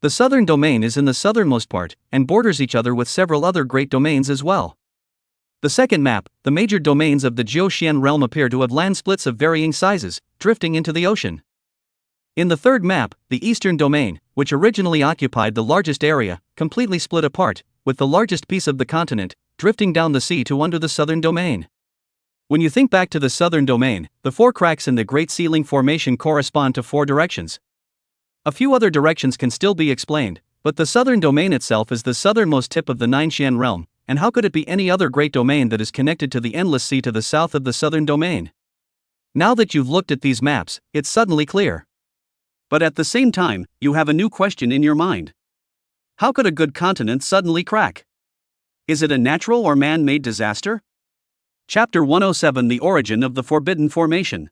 The southern domain is in the southernmost part, and borders each other with several other great domains as well. The second map, the major domains of the Jiuxian realm appear to have land splits of varying sizes, drifting into the ocean. In the third map, the eastern domain, which originally occupied the largest area, completely split apart, with the largest piece of the continent, drifting down the sea to under the southern domain. When you think back to the southern domain, the 4 cracks in the Great Ceiling Formation correspond to 4 directions. A few other directions can still be explained, but the southern domain itself is the southernmost tip of the 9 Xian realm, and how could it be any other great domain that is connected to the endless sea to the south of the southern domain? Now that you've looked at these maps, it's suddenly clear. But at the same time, you have a new question in your mind. How could a good continent suddenly crack? Is it a natural or man-made disaster? Chapter 107 The Origin of the Forbidden Formation.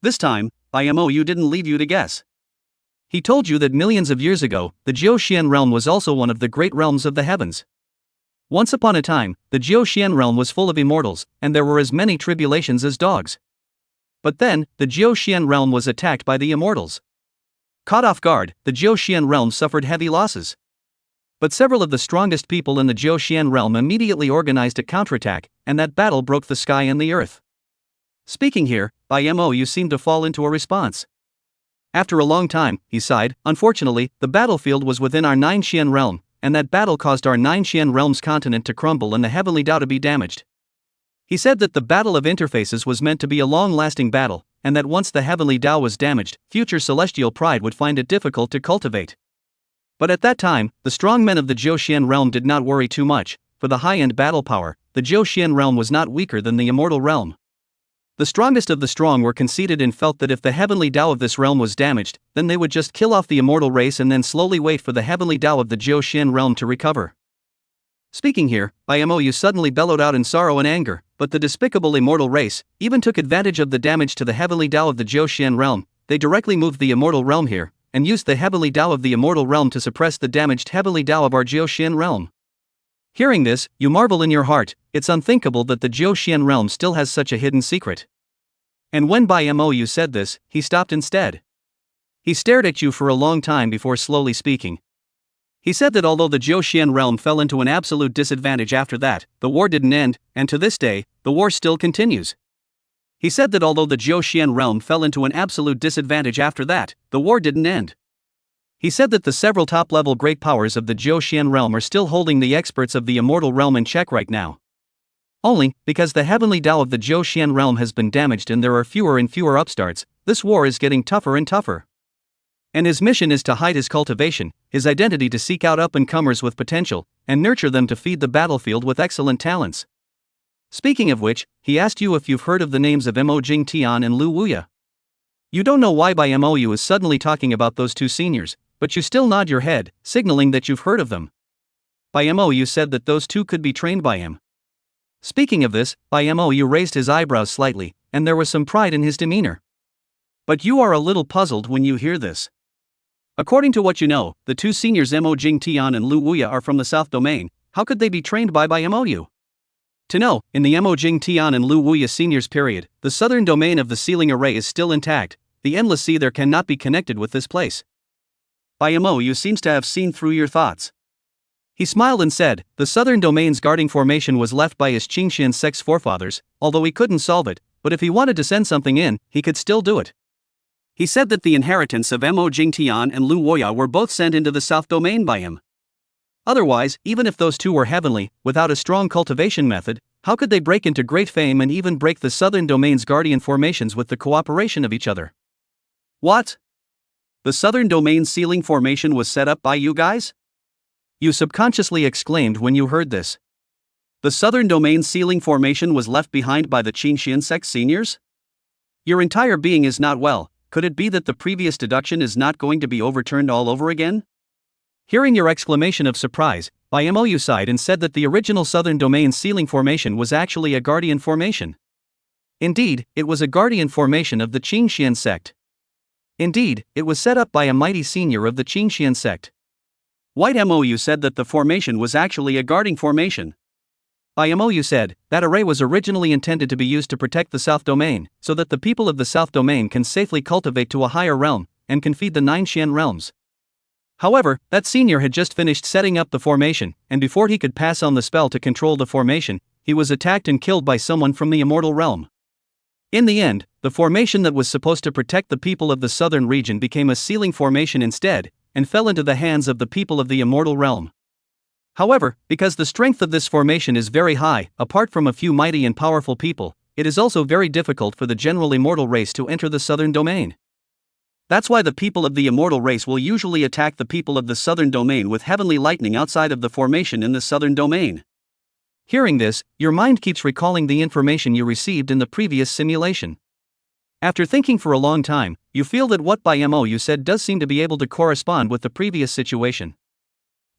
This time, Byamou didn't leave you to guess. He told you that millions of years ago, the Jiuxian realm was also one of the great realms of the heavens. Once upon a time, the Jiuxian realm was full of immortals, and there were as many tribulations as dogs. But then, the Jiuxian realm was attacked by the immortals. Caught off guard, the Jiuxian realm suffered heavy losses. But several of the strongest people in the Jiuxian realm immediately organized a counterattack, and that battle broke the sky and the earth. Speaking here, Byamou seemed to fall into a response. After a long time, he sighed, unfortunately, the battlefield was within our 9 Xian realm, and that battle caused our 9 Xian realm's continent to crumble and the heavenly Tao to be damaged. He said that the battle of interfaces was meant to be a long-lasting battle, and that once the heavenly Tao was damaged, future celestial pride would find it difficult to cultivate. But at that time, the strong men of the Jiuxian realm did not worry too much. For the high-end battle power, the Jiuxian realm was not weaker than the immortal realm. The strongest of the strong were conceited and felt that if the heavenly Tao of this realm was damaged, then they would just kill off the immortal race and then slowly wait for the heavenly Tao of the Jiuxian realm to recover. Speaking here, Byamou suddenly bellowed out in sorrow and anger, but the despicable immortal race even took advantage of the damage to the heavenly Tao of the Jiuxian realm. They directly moved the immortal realm here, and used the heavenly Tao of the immortal realm to suppress the damaged heavenly Tao of our Jiuxian realm. Hearing this, you marvel in your heart. It's unthinkable that the Jiuxian realm still has such a hidden secret. And when Bai Mo said this, he stopped instead. He stared at you for a long time before slowly speaking. He said that although the Jiuxian realm fell into an absolute disadvantage after that, the war didn't end, and to this day, the war still continues. He said that although the Jiuxian realm fell into an absolute disadvantage after that, the war didn't end. He said that the several top-level great powers of the Jiuxian realm are still holding the experts of the immortal realm in check right now. Only, because the heavenly Tao of the Jiuxian realm has been damaged and there are fewer and fewer upstarts, this war is getting tougher and tougher. And his mission is to hide his cultivation, his identity, to seek out up-and-comers with potential, and nurture them to feed the battlefield with excellent talents. Speaking of which, he asked you if you've heard of the names of Mo Jingtian and Lu Wuya. You don't know why Bai Mo is suddenly talking about those two seniors, but you still nod your head, signaling that you've heard of them. Bai Mo said that those two could be trained by him. Speaking of this, Bai Mo raised his eyebrows slightly, and there was some pride in his demeanor. But you are a little puzzled when you hear this. According to what you know, the two seniors Mo Jingtian and Lu Wuya are from the South Domain. How could they be trained by Bai Mo? To know, in the Mo Jingtian and Lu Wuya seniors period, the southern domain of the ceiling array is still intact. The endless sea there cannot be connected with this place. Bai Mo seems to have seen through your thoughts. He smiled and said, the southern domain's guarding formation was left by his Qingxian sect's forefathers, although he couldn't solve it, but if he wanted to send something in, he could still do it. He said that the inheritance of Mo Jingtian and Lu Wuya were both sent into the south domain by him. Otherwise, even if those two were heavenly, without a strong cultivation method, how could they break into great fame and even break the southern domain's guardian formations with the cooperation of each other? What? The southern domain ceiling formation was set up by you guys? You subconsciously exclaimed when you heard this. The southern domain ceiling formation was left behind by the Qingxian sect seniors? Your entire being is not well. Could it be that the previous deduction is not going to be overturned all over again? Hearing your exclamation of surprise, Bai Mo sighed and said that the original southern domain ceiling formation was actually a guardian formation. Indeed, it was a guardian formation of the Qingxian sect. Indeed, it was set up by a mighty senior of the Qingxian sect. White Mo said that the formation was actually a guarding formation. Bai Mo said, that array was originally intended to be used to protect the South Domain, so that the people of the South Domain can safely cultivate to a higher realm, and can feed the 9 Xian realms. However, that senior had just finished setting up the formation, and before he could pass on the spell to control the formation, he was attacked and killed by someone from the immortal realm. In the end, the formation that was supposed to protect the people of the southern region became a ceiling formation instead, and fell into the hands of the people of the immortal realm. However, because the strength of this formation is very high, apart from a few mighty and powerful people, it is also very difficult for the general immortal race to enter the southern domain. That's why the people of the immortal race will usually attack the people of the southern domain with heavenly lightning outside of the formation in the southern domain. Hearing this, your mind keeps recalling the information you received in the previous simulation. After thinking for a long time, you feel that what Bai Mo said does seem to be able to correspond with the previous situation.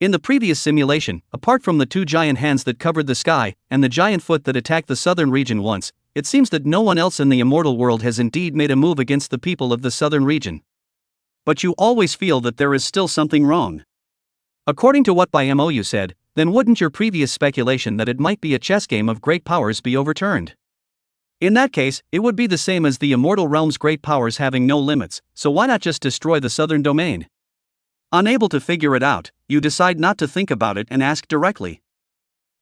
In the previous simulation, apart from the two giant hands that covered the sky, and the giant foot that attacked the southern region once, it seems that no one else in the immortal world has indeed made a move against the people of the southern region. But you always feel that there is still something wrong. According to what Bai Mo said, then wouldn't your previous speculation that it might be a chess game of great powers be overturned? In that case, it would be the same as the immortal realm's great powers having no limits, so why not just destroy the southern domain? Unable to figure it out, you decide not to think about it and ask directly.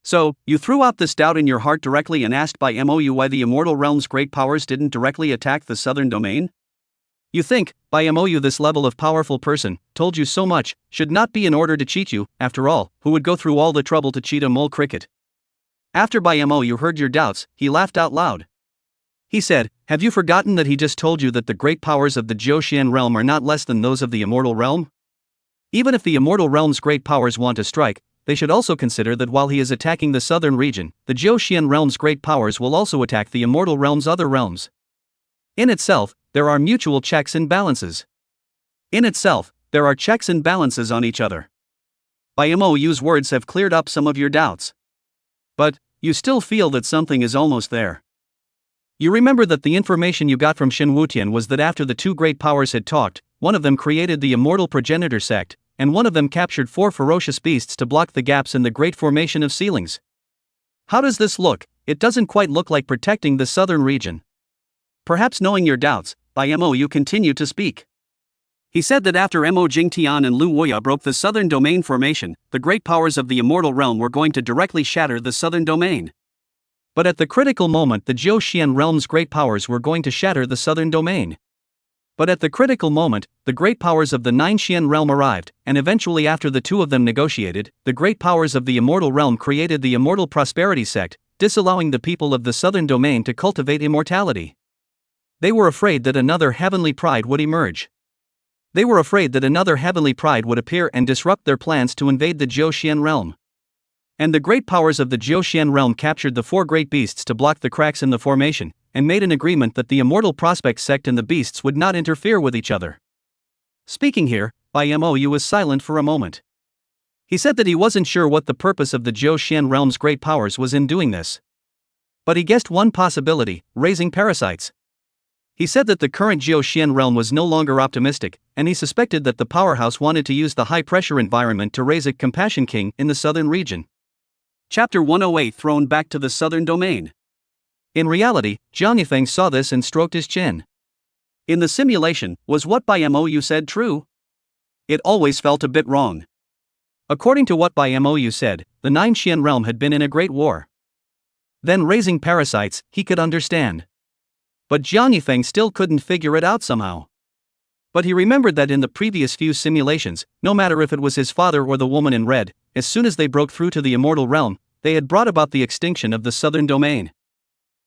So, you threw out this doubt in your heart directly and asked Bai Mo why the immortal realm's great powers didn't directly attack the southern domain? You think, Bai Mo, this level of powerful person, told you so much, should not be in order to cheat you. After all, who would go through all the trouble to cheat a mole cricket? After Bai Mo heard your doubts, he laughed out loud. He said, have you forgotten that he just told you that the great powers of the Jiuxian realm are not less than those of the immortal realm? Even if the immortal realm's great powers want to strike, they should also consider that while he is attacking the southern region, the Jiuxian realm's great powers will also attack the immortal realm's other realms. In itself, there are mutual checks and balances. In itself, there are checks and balances on each other. Bai Mo's words have cleared up some of your doubts. But, you still feel that something is almost there. You remember that the information you got from Shen Wutian was that after the two great powers had talked, one of them created the immortal progenitor sect, and one of them captured 4 ferocious beasts to block the gaps in the great formation of ceilings. How does this look? It doesn't quite look like protecting the southern region. Perhaps knowing your doubts, Bai Mo Yu continued to speak. He said that after Mo Jingtian and Lu Woya broke the southern domain formation, the great powers of the immortal realm were going to directly shatter the southern domain. But at the critical moment, the Jiu Xian realm's great powers were going to shatter the southern domain. But at the critical moment, the great powers of the Nine Xian realm arrived, and eventually, after the two of them negotiated, the great powers of the immortal realm created the Immortal Prosperity sect, disallowing the people of the southern domain to cultivate immortality. They were afraid that another heavenly pride would emerge. They were afraid that another heavenly pride would appear and disrupt their plans to invade the Jiu Xian realm. And the great powers of the Jiu Xian realm captured the 4 great beasts to block the cracks in the formation, and made an agreement that the Immortal Prospect sect and the beasts would not interfere with each other. Speaking here, Bai Mo Yu was silent for a moment. He said that he wasn't sure what the purpose of the Jiu Xian realm's great powers was in doing this. But he guessed one possibility: raising parasites. He said that the current Jiu Xian realm was no longer optimistic, and he suspected that the powerhouse wanted to use the high-pressure environment to raise a compassion king in the southern region. Chapter 108: Thrown back to the southern domain. In reality, Jiang Yifeng saw this and stroked his chin. In the simulation, was what Bai Mo Yu said true? It always felt a bit wrong. According to what Bai Mo Yu said, the Nine Xian realm had been in a great war. Then raising parasites, he could understand. But Jiang Yifeng still couldn't figure it out somehow. But he remembered that in the previous few simulations, no matter if it was his father or the woman in red, as soon as they broke through to the immortal realm, they had brought about the extinction of the southern domain.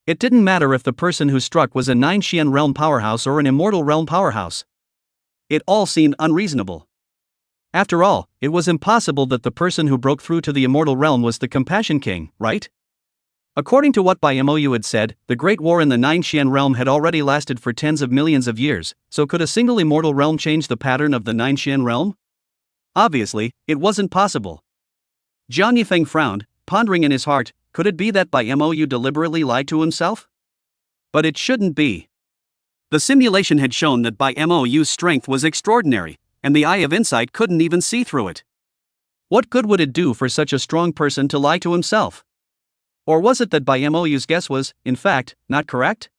It didn't matter if the person who struck was a Nine Xian realm powerhouse or an immortal realm powerhouse. It all seemed unreasonable. After all, it was impossible that the person who broke through to the immortal realm was the Compassion King, right? According to what Bai Mo Yu had said, the Great War in the Nine Xian realm had already lasted for tens of millions of years, so could a single immortal realm change the pattern of the Nine Xian realm? Obviously, it wasn't possible. Jiang Yifeng frowned, pondering in his heart, could it be that Bai Mo Yu deliberately lied to himself? But it shouldn't be. The simulation had shown that Bai Mo Yu's strength was extraordinary, and the eye of insight couldn't even see through it. What good would it do for such a strong person to lie to himself? Or was it that Bai Mo Yu's guess was, in fact, not correct?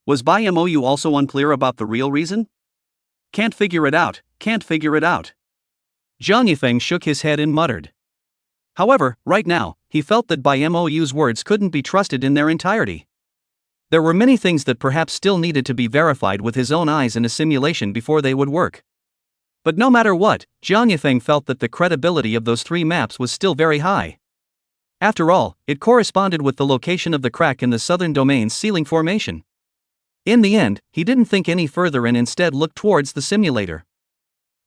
Was Bai Mo Yu also unclear about the real reason? Can't figure it out, can't figure it out. Jiang Yifeng shook his head and muttered. However, right now, he felt that Bai Mo Yu's words couldn't be trusted in their entirety. There were many things that perhaps still needed to be verified with his own eyes in a simulation before they would work. But no matter what, Jiang Yifeng felt that the credibility of those 3 maps was still very high. After all, it corresponded with the location of the crack in the southern domain's ceiling formation. In the end, he didn't think any further and instead looked towards the simulator.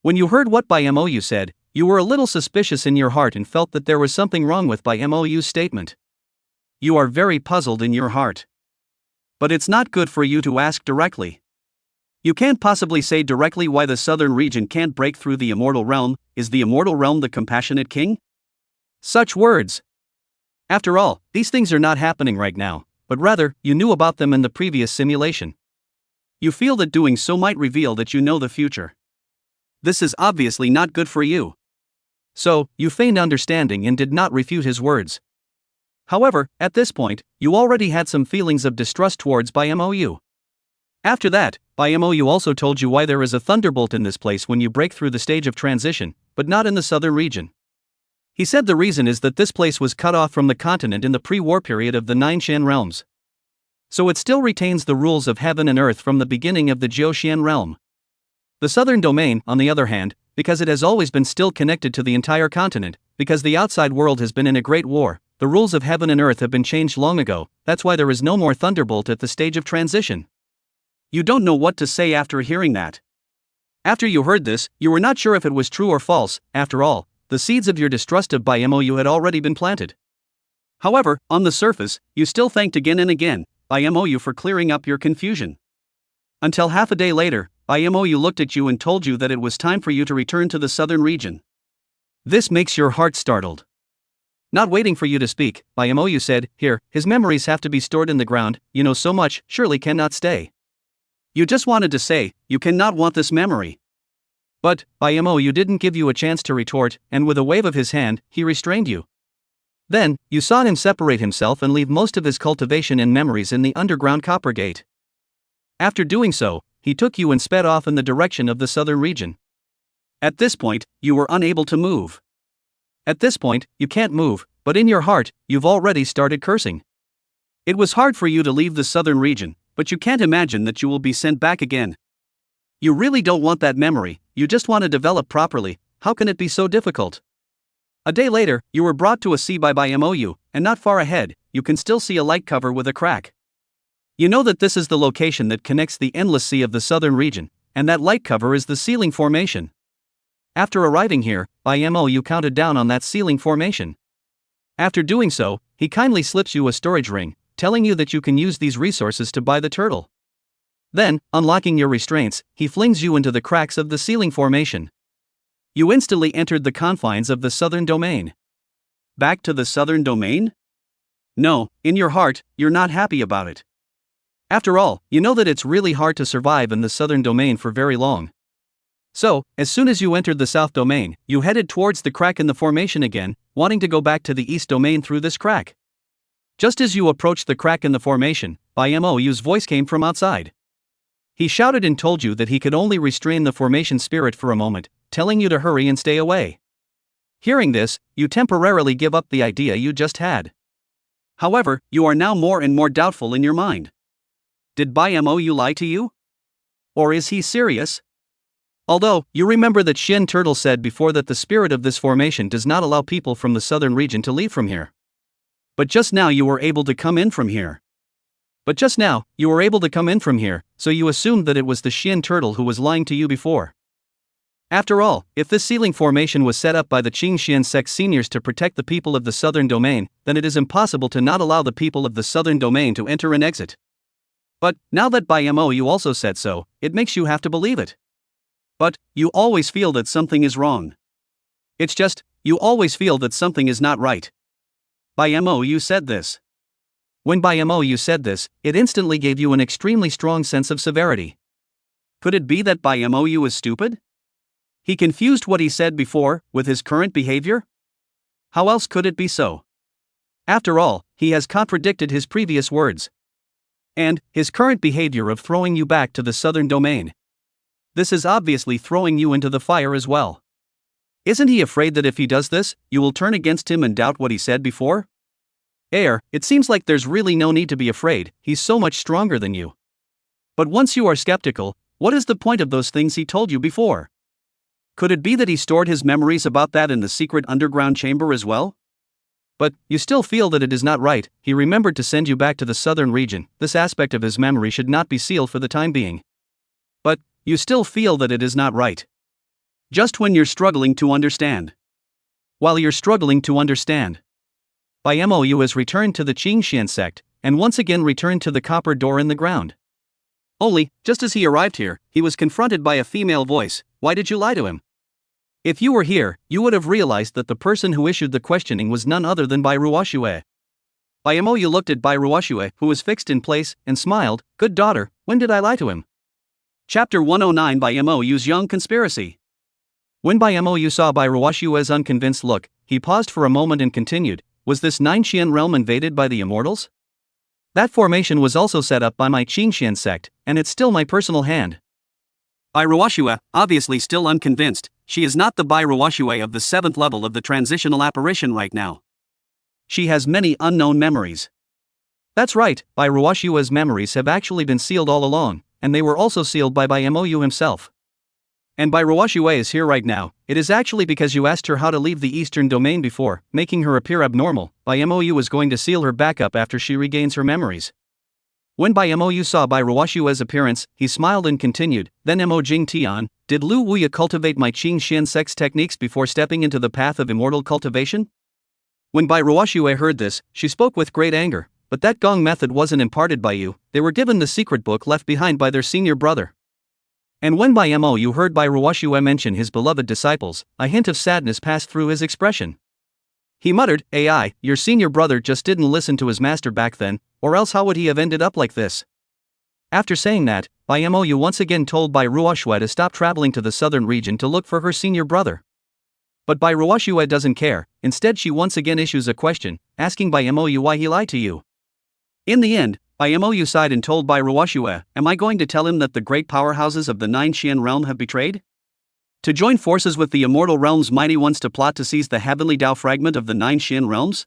When you heard what Bai Mo Yu said, you were a little suspicious in your heart and felt that there was something wrong with Bai Mo Yu's statement. You are very puzzled in your heart. But it's not good for you to ask directly. You can't possibly say directly why the southern region can't break through the immortal realm. Is the immortal realm the compassionate king? Such words. After all, these things are not happening right now, but rather, you knew about them in the previous simulation. You feel that doing so might reveal that you know the future. This is obviously not good for you. So, you feigned understanding and did not refute his words. However, at this point, you already had some feelings of distrust towards Bai Mo Yu. After that, Bai Mo Yu also told you why there is a thunderbolt in this place when you break through the stage of transition, but not in the southern region. He said the reason is that this place was cut off from the continent in the pre-war period of the Nine Xian realms. So it still retains the rules of heaven and earth from the beginning of the Jiu Xian realm. The southern domain, on the other hand, because it has always been still connected to the entire continent, because the outside world has been in a great war, the rules of heaven and earth have been changed long ago. That's why there is no more thunderbolt at the stage of transition. You don't know what to say after hearing that. After you heard this, you were not sure if it was true or false. After all, the seeds of your distrust of Bai Mo Yu had already been planted. However, on the surface, you still thanked again and again Bai Mo Yu for clearing up your confusion. Until half a day later, Bai Mo Yu looked at you and told you that it was time for you to return to the southern region. This makes your heart startled. Not waiting for you to speak, Bai Mo Yu said, "Here, his memories have to be stored in the ground. You know so much, surely cannot stay. You just wanted to say, you cannot want this memory. But, by Mo didn't give you a chance to retort, and with a wave of his hand, he restrained you. Then, you saw him separate himself and leave most of his cultivation and memories in the underground copper gate. After doing so, he took you and sped off in the direction of the southern region. At this point, you were unable to move. At this point, you can't move, but in your heart, you've already started cursing. It was hard for you to leave the southern region, but you can't imagine that you will be sent back again. You really don't want that memory, you just want to develop properly. How can it be so difficult? A day later, you were brought to a sea by MOU, and not far ahead, you can still see a light cover with a crack. You know that this is the location that connects the endless sea of the southern region, and that light cover is the ceiling formation. After arriving here, MOU counted down on that ceiling formation. After doing so, he kindly slips you a storage ring, telling you that you can use these resources to buy the turtle. Then, unlocking your restraints, he flings you into the cracks of the ceiling formation. You instantly entered the confines of the southern domain. Back to the southern domain? No, in your heart, you're not happy about it. After all, you know that it's really hard to survive in the southern domain for very long. So, as soon as you entered the south domain, you headed towards the crack in the formation again, wanting to go back to the east domain through this crack. Just as you approached the crack in the formation, MOU's voice came from outside. He shouted and told you that he could only restrain the formation spirit for a moment, telling you to hurry and stay away. Hearing this, you temporarily give up the idea you just had. However, you are now more and more doubtful in your mind. Did MOU lie to you? Or is he serious? Although, you remember that Shin Turtle said before that the spirit of this formation does not allow people from the southern region to leave from here. But just now you were able to come in from here. So you assumed that it was the Shin Turtle who was lying to you before. After all, if this ceiling formation was set up by the Qing Xian sect seniors to protect the people of the southern domain, then it is impossible to not allow the people of the southern domain to enter and exit. But, now that MOU also said so, it makes you have to believe it. But, you always feel that something is wrong. It's just, you always feel that something is not right. MOU said this. When MOU said this, it instantly gave you an extremely strong sense of severity. Could it be that MOU is stupid? He confused what he said before with his current behavior? How else could it be so? After all, he has contradicted his previous words. And his current behavior of throwing you back to the southern domain. This is obviously throwing you into the fire as well. Isn't he afraid that if he does this, you will turn against him and doubt what he said before? It seems like there's really no need to be afraid, he's so much stronger than you. But once you are skeptical, what is the point of those things he told you before? Could it be that he stored his memories about that in the secret underground chamber as well? But, you still feel that it is not right, he remembered to send you back to the southern region, this aspect of his memory should not be sealed for the time being. But, you still feel that it is not right. Just when you're struggling to understand. While you're struggling to understand. MOU has returned to the Qing Xian sect, and once again returned to the copper door in the ground. Only, just as he arrived here, he was confronted by a female voice. Why did you lie to him? If you were here, you would have realized that the person who issued the questioning was none other than Bai Ruoxue. MOU looked at Bai Ruoxue, who was fixed in place, and smiled. Good daughter, when did I lie to him? Chapter 109 MOU's Young Conspiracy. When MOU saw Bai Ruoxue's unconvinced look, he paused for a moment and continued. Was this Nine Xian realm invaded by the immortals? That formation was also set up by my Qing Xian sect, and it's still my personal hand. Bai Ruoxue, obviously still unconvinced, she is not the Bai Ruoxue of the 7th level of the transitional apparition right now. She has many unknown memories. That's right, Bai Ruoxue's memories have actually been sealed all along, and they were also sealed by MOU himself. And Bai Ruoxue is here right now, it is actually because you asked her how to leave the eastern domain before, making her appear abnormal. MOU is going to seal her back up after she regains her memories. When MOU saw Bai Ruoxue's appearance, he smiled and continued, then Mo Jing Tian, did Lu Wuya cultivate my Qing Xian sect's techniques before stepping into the path of immortal cultivation? When Bai Ruoxue heard this, she spoke with great anger, but that gong method wasn't imparted by you, they were given the secret book left behind by their senior brother. And when MOU heard Bai Ruoxue mention his beloved disciples, a hint of sadness passed through his expression. He muttered, AI, your senior brother just didn't listen to his master back then, or else how would he have ended up like this? After saying that, Bai Mou once again told Bai Ruoxue to stop traveling to the southern region to look for her senior brother. But Bai Ruoxue doesn't care. Instead, she once again issues a question, asking Bai Mou why he lied to you. In the end, Bai Mou sighed and told Bai Ruoxue, "Am I going to tell him that the great powerhouses of the Nine Xian realm have betrayed? To join forces with the immortal realm's mighty ones to plot to seize the heavenly Dao fragment of the Nine Xian realms?"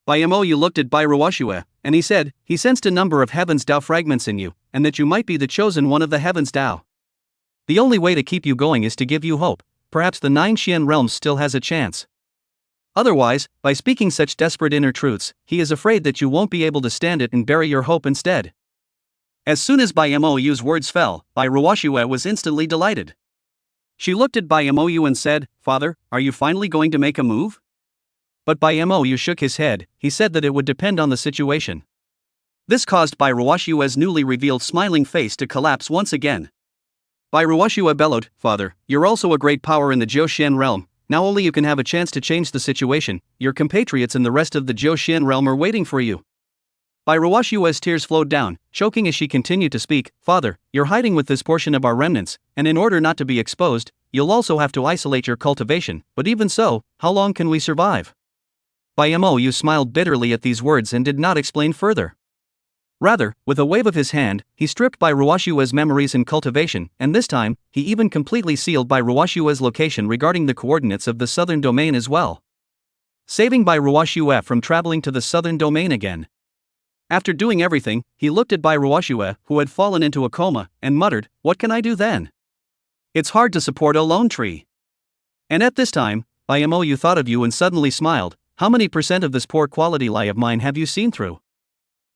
Bai Mou looked at Bai Ruoxue, and he said, "He sensed a number of heaven's Dao fragments in you, and that you might be the chosen one of the heaven's Dao. The only way to keep you going is to give you hope. Perhaps the Nine Xian realms still has a chance. Otherwise, by speaking such desperate inner truths, he is afraid that you won't be able to stand it and bury your hope instead." As soon as Bai Mou's words fell, Bai Ruoxue was instantly delighted. She looked at Bai Mou and said, "Father, are you finally going to make a move?" But Bai Mou shook his head. He said that it would depend on the situation. This caused Bai Ruoxue's newly revealed smiling face to collapse once again. Bai Ruoxue bellowed, "Father, you're also a great power in the Jiuxian realm. Now only you can have a chance to change the situation. Your compatriots in the rest of the Jiuxian realm are waiting for you." Bai Ruoxue's tears flowed down, choking as she continued to speak. "Father, you're hiding with this portion of our remnants, and in order not to be exposed, you'll also have to isolate your cultivation. But even so, how long can we survive?" Bai Mou smiled bitterly at these words and did not explain further. Rather, with a wave of his hand, he stripped Bai Ruoxue's memories in cultivation, and this time, he even completely sealed Bai Ruoxue's location regarding the coordinates of the southern domain as well, saving Bai Ruoxue from traveling to the southern domain again. After doing everything, he looked at Bai Ruoxue, who had fallen into a coma, and muttered, "What can I do then? It's hard to support a lone tree." And at this time, Bai Mou thought of you and suddenly smiled. "How many percent of this poor quality lie of mine have you seen through?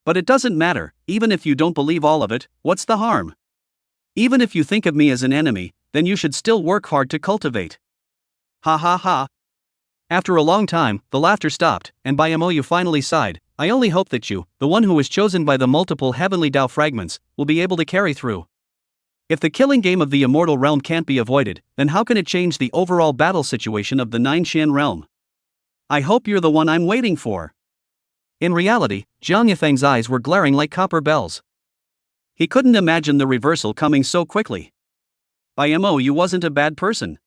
But it doesn't matter, even if you don't believe all of it, what's the harm? Even if you think of me as an enemy, then you should still work hard to cultivate." Ha ha ha. After a long time, the laughter stopped, and Bai Mou finally sighed. "I only hope that you, the one who was chosen by the multiple heavenly Dao fragments, will be able to carry through. If the killing game of the immortal realm can't be avoided, then how can it change the overall battle situation of the Nine Xian realm? I hope you're the one I'm waiting for." In reality, Jiang Yifeng's eyes were glaring like copper bells. He couldn't imagine the reversal coming so quickly. Bai Mou wasn't a bad person.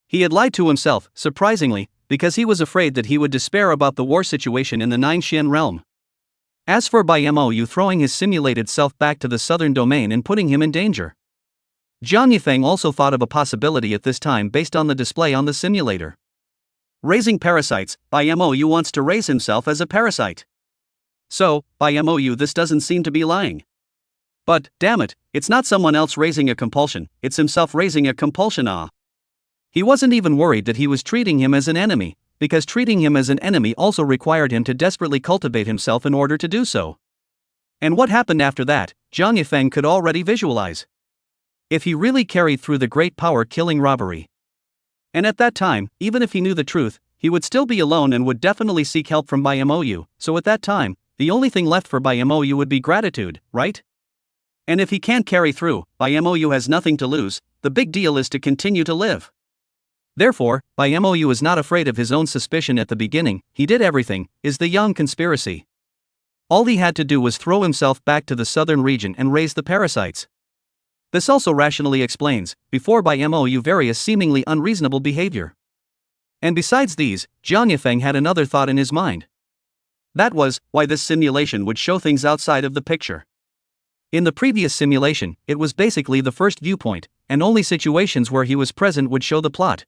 He had lied to himself, surprisingly, because he was afraid that he would despair about the war situation in the Nine Xian realm. As for Bai Mou throwing his simulated self back to the southern domain and putting him in danger, Jiang Yifeng also thought of a possibility at this time based on the display on the simulator. Raising parasites, Bai Mou wants to raise himself as a parasite. So, Bai Mou, this doesn't seem to be lying. But, damn it, it's not someone else raising a compulsion, it's himself raising a compulsion. He wasn't even worried that he was treating him as an enemy, because treating him as an enemy also required him to desperately cultivate himself in order to do so. And what happened after that, Jiang Yifeng could already visualize. If he really carried through the great power-killing robbery. And at that time, even if he knew the truth, he would still be alone and would definitely seek help from Bai Mou, so at that time, the only thing left for Bai Mou would be gratitude, right? And if he can't carry through, Bai Mou has nothing to lose, the big deal is to continue to live. Therefore, Bai Mou is not afraid of his own suspicion at the beginning. He did everything, is the Yang conspiracy. All he had to do was throw himself back to the southern region and raise the parasites. This also rationally explains, before Bai Mou various seemingly unreasonable behavior. And besides these, Jiang Yifeng had another thought in his mind. That was, why this simulation would show things outside of the picture. In the previous simulation, it was basically the first viewpoint, and only situations where he was present would show the plot.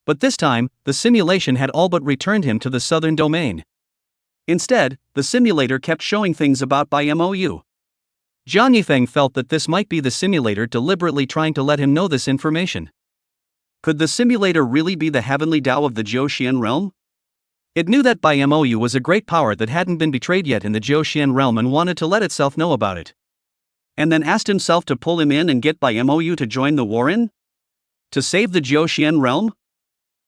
But this time, the simulation had all but returned him to the southern domain. Instead, the simulator kept showing things about Bai Mou. Jiang Yifeng felt that this might be the simulator deliberately trying to let him know this information. Could the simulator really be the heavenly Dao of the Jiuxian realm? It knew that Bai Mou was a great power that hadn't been betrayed yet in the Jiuxian realm and wanted to let itself know about it. And then asked himself to pull him in and get Bai Mou to join the war in? To save the Jiuxian realm?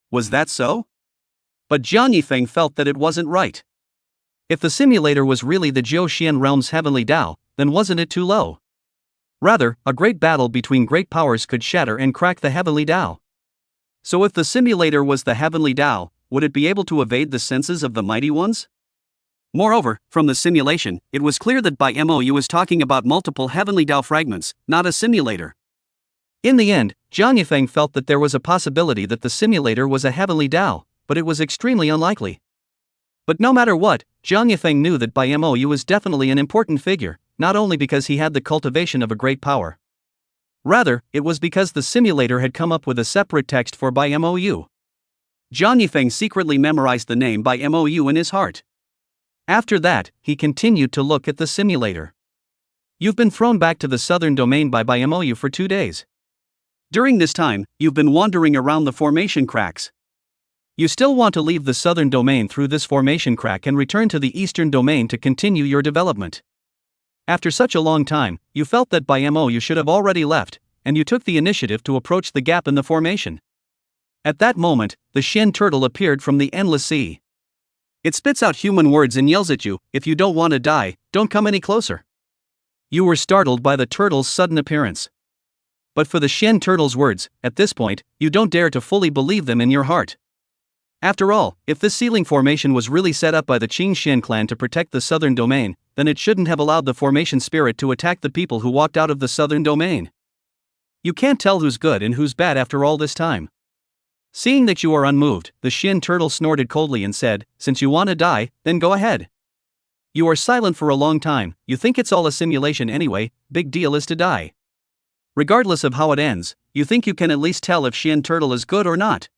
Was that so? But Jiang Yifeng felt that it wasn't right. If the simulator was really the Jiuxian realm's heavenly Dao, then wasn't it too low? Rather, a great battle between great powers could shatter and crack the heavenly Dao. So if the simulator was the heavenly Dao, would it be able to evade the senses of the mighty ones? Moreover, from the simulation, it was clear that by MOU was talking about multiple heavenly Dao fragments, not a simulator. In the end, Jiang Yifeng felt that there was a possibility that the simulator was a heavenly Dao, but it was extremely unlikely. But no matter what, Jiang Yifeng knew that Bai Mou was definitely an important figure, not only because he had the cultivation of a great power. Rather, it was because the simulator had come up with a separate text for Bai Mou. Jiang Yifeng secretly memorized the name Bai Mou in his heart. After that, he continued to look at the simulator. You've been thrown back to the southern domain by Bai Mou for 2 days. During this time, you've been wandering around the formation cracks. You still want to leave the southern domain through this formation crack and return to the eastern domain to continue your development. After such a long time, you felt that by you should have already left, and you took the initiative to approach the gap in the formation. At that moment, the Shen turtle appeared from the endless sea. It spits out human words and yells at you, "If you don't want to die, don't come any closer." You were startled by the turtle's sudden appearance. But for the Shen turtle's words, at this point, you don't dare to fully believe them in your heart. After all, if this sealing formation was really set up by the Qing Shen clan to protect the southern domain, then it shouldn't have allowed the formation spirit to attack the people who walked out of the southern domain. You can't tell who's good and who's bad after all this time. Seeing that you are unmoved, the Shen turtle snorted coldly and said, "Since you want to die, then go ahead. You are silent for a long time, you think it's all a simulation anyway, big deal is to die. Regardless of how it ends, you think you can at least tell if Shen turtle is good or not.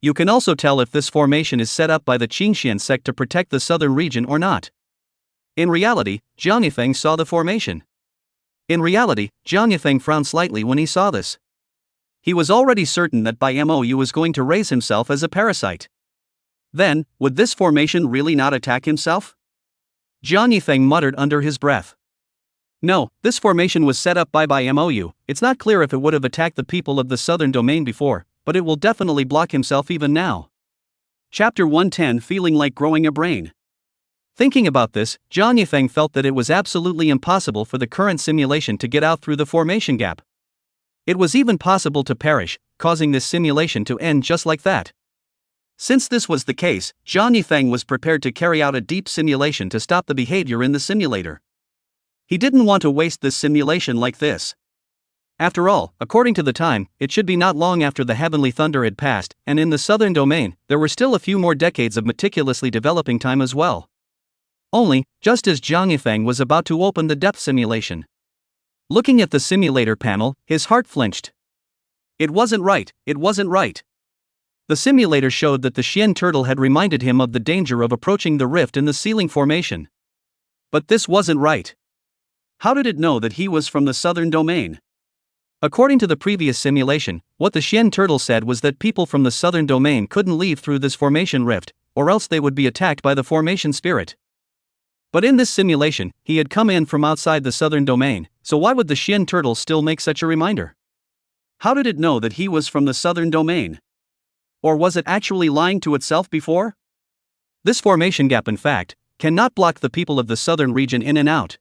You can also tell if this formation is set up by the Qingxian sect to protect the southern region or not." In reality, Jiang Yifeng saw the formation. In reality, Jiang Yifeng frowned slightly when he saw this. He was already certain that Bai Mou was going to raise himself as a parasite. Then, would this formation really not attack himself? Jiang Yifeng muttered under his breath. No, this formation was set up by Bai Mou. It's not clear if it would have attacked the people of the southern domain before, but it will definitely block himself even now. Chapter 110, Feeling like growing a brain. Thinking about this, Jiang Yifeng felt that it was absolutely impossible for the current simulation to get out through the formation gap. It was even possible to perish, causing this simulation to end just like that. Since this was the case, Jiang Yifeng was prepared to carry out a deep simulation to stop the behavior in the simulator. He didn't want to waste this simulation like this. After all, according to the time, it should be not long after the heavenly thunder had passed, and in the southern domain, there were still a few more decades of meticulously developing time as well. Only, just as Jiang Yifeng was about to open the depth simulation. Looking at the simulator panel, his heart flinched. It wasn't right, it wasn't right. The simulator showed that the Shen turtle had reminded him of the danger of approaching the rift in the sealing formation. But this wasn't right. How did it know that he was from the southern domain? According to the previous simulation, what the Shen turtle said was that people from the southern domain couldn't leave through this formation rift, or else they would be attacked by the formation spirit. But in this simulation, he had come in from outside the southern domain, so why would the Shen turtle still make such a reminder? How did it know that he was from the southern domain? Or was it actually lying to itself before? This formation gap, in fact, cannot block the people of the southern region in and out.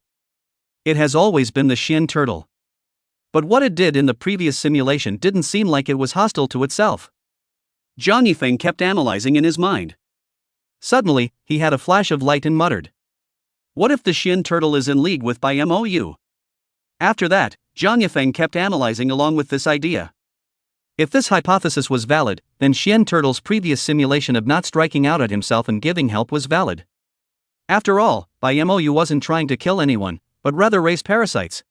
It has always been the Shen turtle. But what it did in the previous simulation didn't seem like it was hostile to itself. Jiang Yifeng kept analyzing in his mind. Suddenly, he had a flash of light and muttered, "What if the Shen turtle is in league with Bai Mou?" After that, Jiang Yifeng kept analyzing along with this idea. If this hypothesis was valid, then Shen turtle's previous simulation of not striking out at himself and giving help was valid. After all, Bai Mou wasn't trying to kill anyone, but rather raise parasites.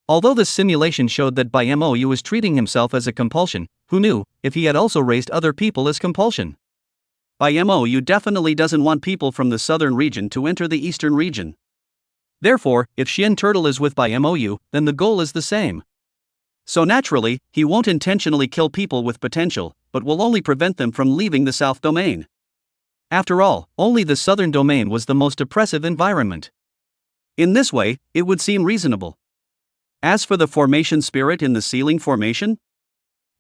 Although this simulation showed that Bai Mou was treating himself as a compulsion, who knew if he had also raised other people as compulsion? Bai Mou definitely doesn't want people from the southern region to enter the eastern region. Therefore, if Shen turtle is with Bai Mou, then the goal is the same. So naturally, he won't intentionally kill people with potential, but will only prevent them from leaving the south domain. After all, only the southern domain was the most oppressive environment. In this way, it would seem reasonable. As for the formation spirit in the sealing formation?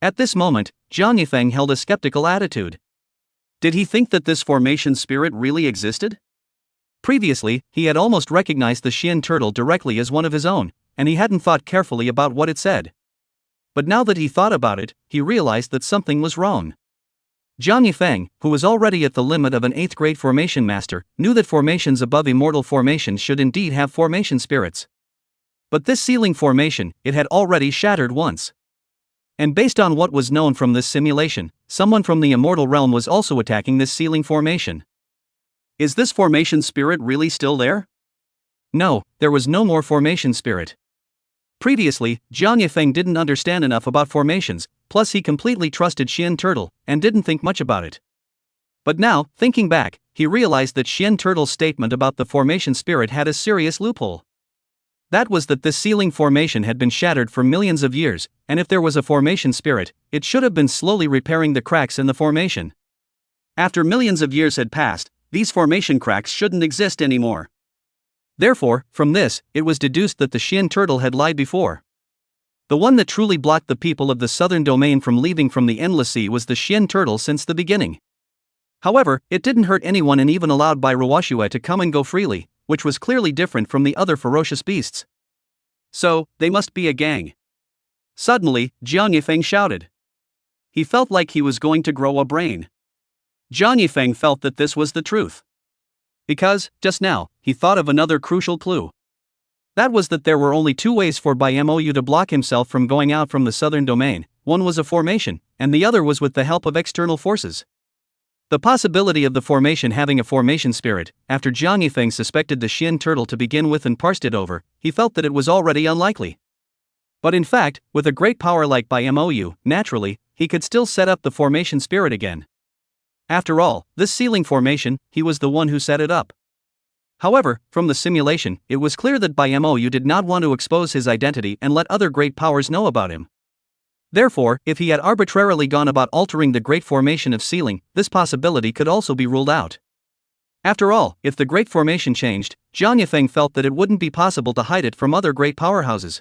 At this moment, Jiang Yifeng held a skeptical attitude. Did he think that this formation spirit really existed? Previously, he had almost recognized the Shen turtle directly as one of his own, and he hadn't thought carefully about what it said. But now that he thought about it, he realized that something was wrong. Jiang Yifeng, who was already at the limit of an 8th grade formation master, knew that formations above immortal formations should indeed have formation spirits. But this ceiling formation, it had already shattered once. And based on what was known from this simulation, someone from the immortal realm was also attacking this ceiling formation. Is this formation spirit really still there? No, there was no more formation spirit. Previously, Jiang Yifeng didn't understand enough about formations, plus he completely trusted Xian Turtle, and didn't think much about it. But now, thinking back, he realized that Xian Turtle's statement about the formation spirit had a serious loophole. That was that this ceiling formation had been shattered for millions of years, and if there was a formation spirit, it should have been slowly repairing the cracks in the formation. After millions of years had passed, these formation cracks shouldn't exist anymore. Therefore, from this, it was deduced that the Xian Turtle had lied before. The one that truly blocked the people of the southern domain from leaving from the Endless Sea was the Xian Turtle since the beginning. However, it didn't hurt anyone and even allowed Bai Ruoxue to come and go freely, which was clearly different from the other ferocious beasts. So, they must be a gang. Suddenly, Jiang Yifeng shouted. He felt like he was going to grow a brain. Jiang Yifeng felt that this was the truth. Because, just now, he thought of another crucial clue. That was that there were only two ways for Bai Mou to block himself from going out from the southern domain. One was a formation, and the other was with the help of external forces. The possibility of the formation having a formation spirit, after Jiang Yifeng suspected the Xian Turtle to begin with and parsed it over, he felt that it was already unlikely. But in fact, with a great power like Bai Mou, naturally, he could still set up the formation spirit again. After all, this ceiling formation, he was the one who set it up. However, from the simulation, it was clear that Bai Mou did not want to expose his identity and let other great powers know about him. Therefore, if he had arbitrarily gone about altering the great formation of ceiling, this possibility could also be ruled out. After all, if the great formation changed, Jiang Yifeng felt that it wouldn't be possible to hide it from other great powerhouses.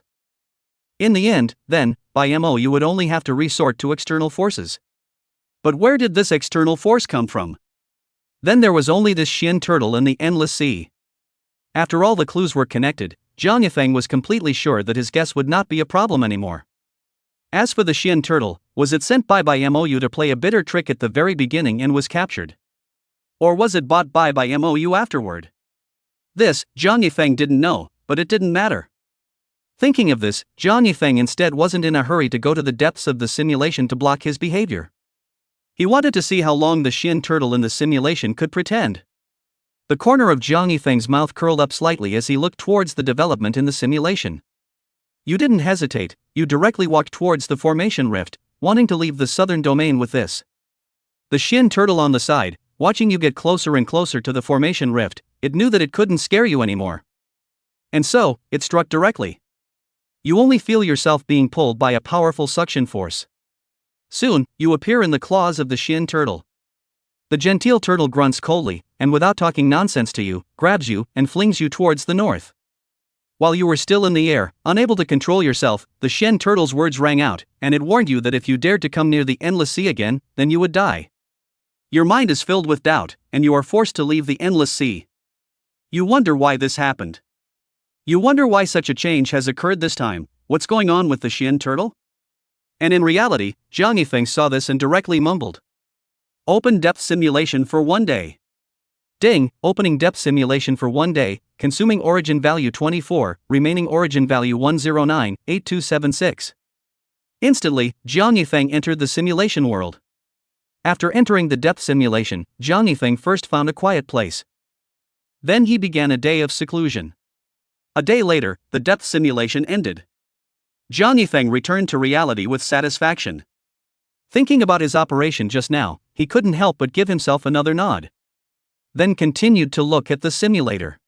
In the end, then, Bai Mou would only have to resort to external forces. But where did this external force come from? Then there was only this Xian Turtle in the Endless Sea. After all the clues were connected, Jiang Yifeng was completely sure that his guess would not be a problem anymore. As for the Xian Turtle, was it sent by Bai Mou to play a bitter trick at the very beginning and was captured? Or was it bought by Bai Mou afterward? This, Jiang Yifeng didn't know, but it didn't matter. Thinking of this, Jiang Yifeng instead wasn't in a hurry to go to the depths of the simulation to block his behavior. He wanted to see how long the Xian Turtle in the simulation could pretend. The corner of Jiang Yifeng's mouth curled up slightly as he looked towards the development in the simulation. You didn't hesitate, you directly walked towards the formation rift, wanting to leave the southern domain with this. The Xian Turtle on the side, watching you get closer and closer to the formation rift, it knew that it couldn't scare you anymore. And so, it struck directly. You only feel yourself being pulled by a powerful suction force. Soon, you appear in the claws of the Xian Turtle. The genteel turtle grunts coldly, and without talking nonsense to you, grabs you and flings you towards the north. While you were still in the air, unable to control yourself, the Xian Turtle's words rang out, and it warned you that if you dared to come near the Endless Sea again, then you would die. Your mind is filled with doubt, and you are forced to leave the Endless Sea. You wonder why this happened. You wonder why such a change has occurred this time. What's going on with the Xian Turtle? And in reality, Jiang Yifeng saw this and directly mumbled. Open depth simulation for 1 day. Ding, opening depth simulation for 1 day, consuming origin value 24, remaining origin value 1098276. Instantly, Jiang Yifeng entered the simulation world. After entering the depth simulation, Jiang Yifeng first found a quiet place. Then he began a day of seclusion. A day later, the depth simulation ended. Jiang Yifeng returned to reality with satisfaction. Thinking about his operation just now, he couldn't help but give himself another nod. Then continued to look at the simulator.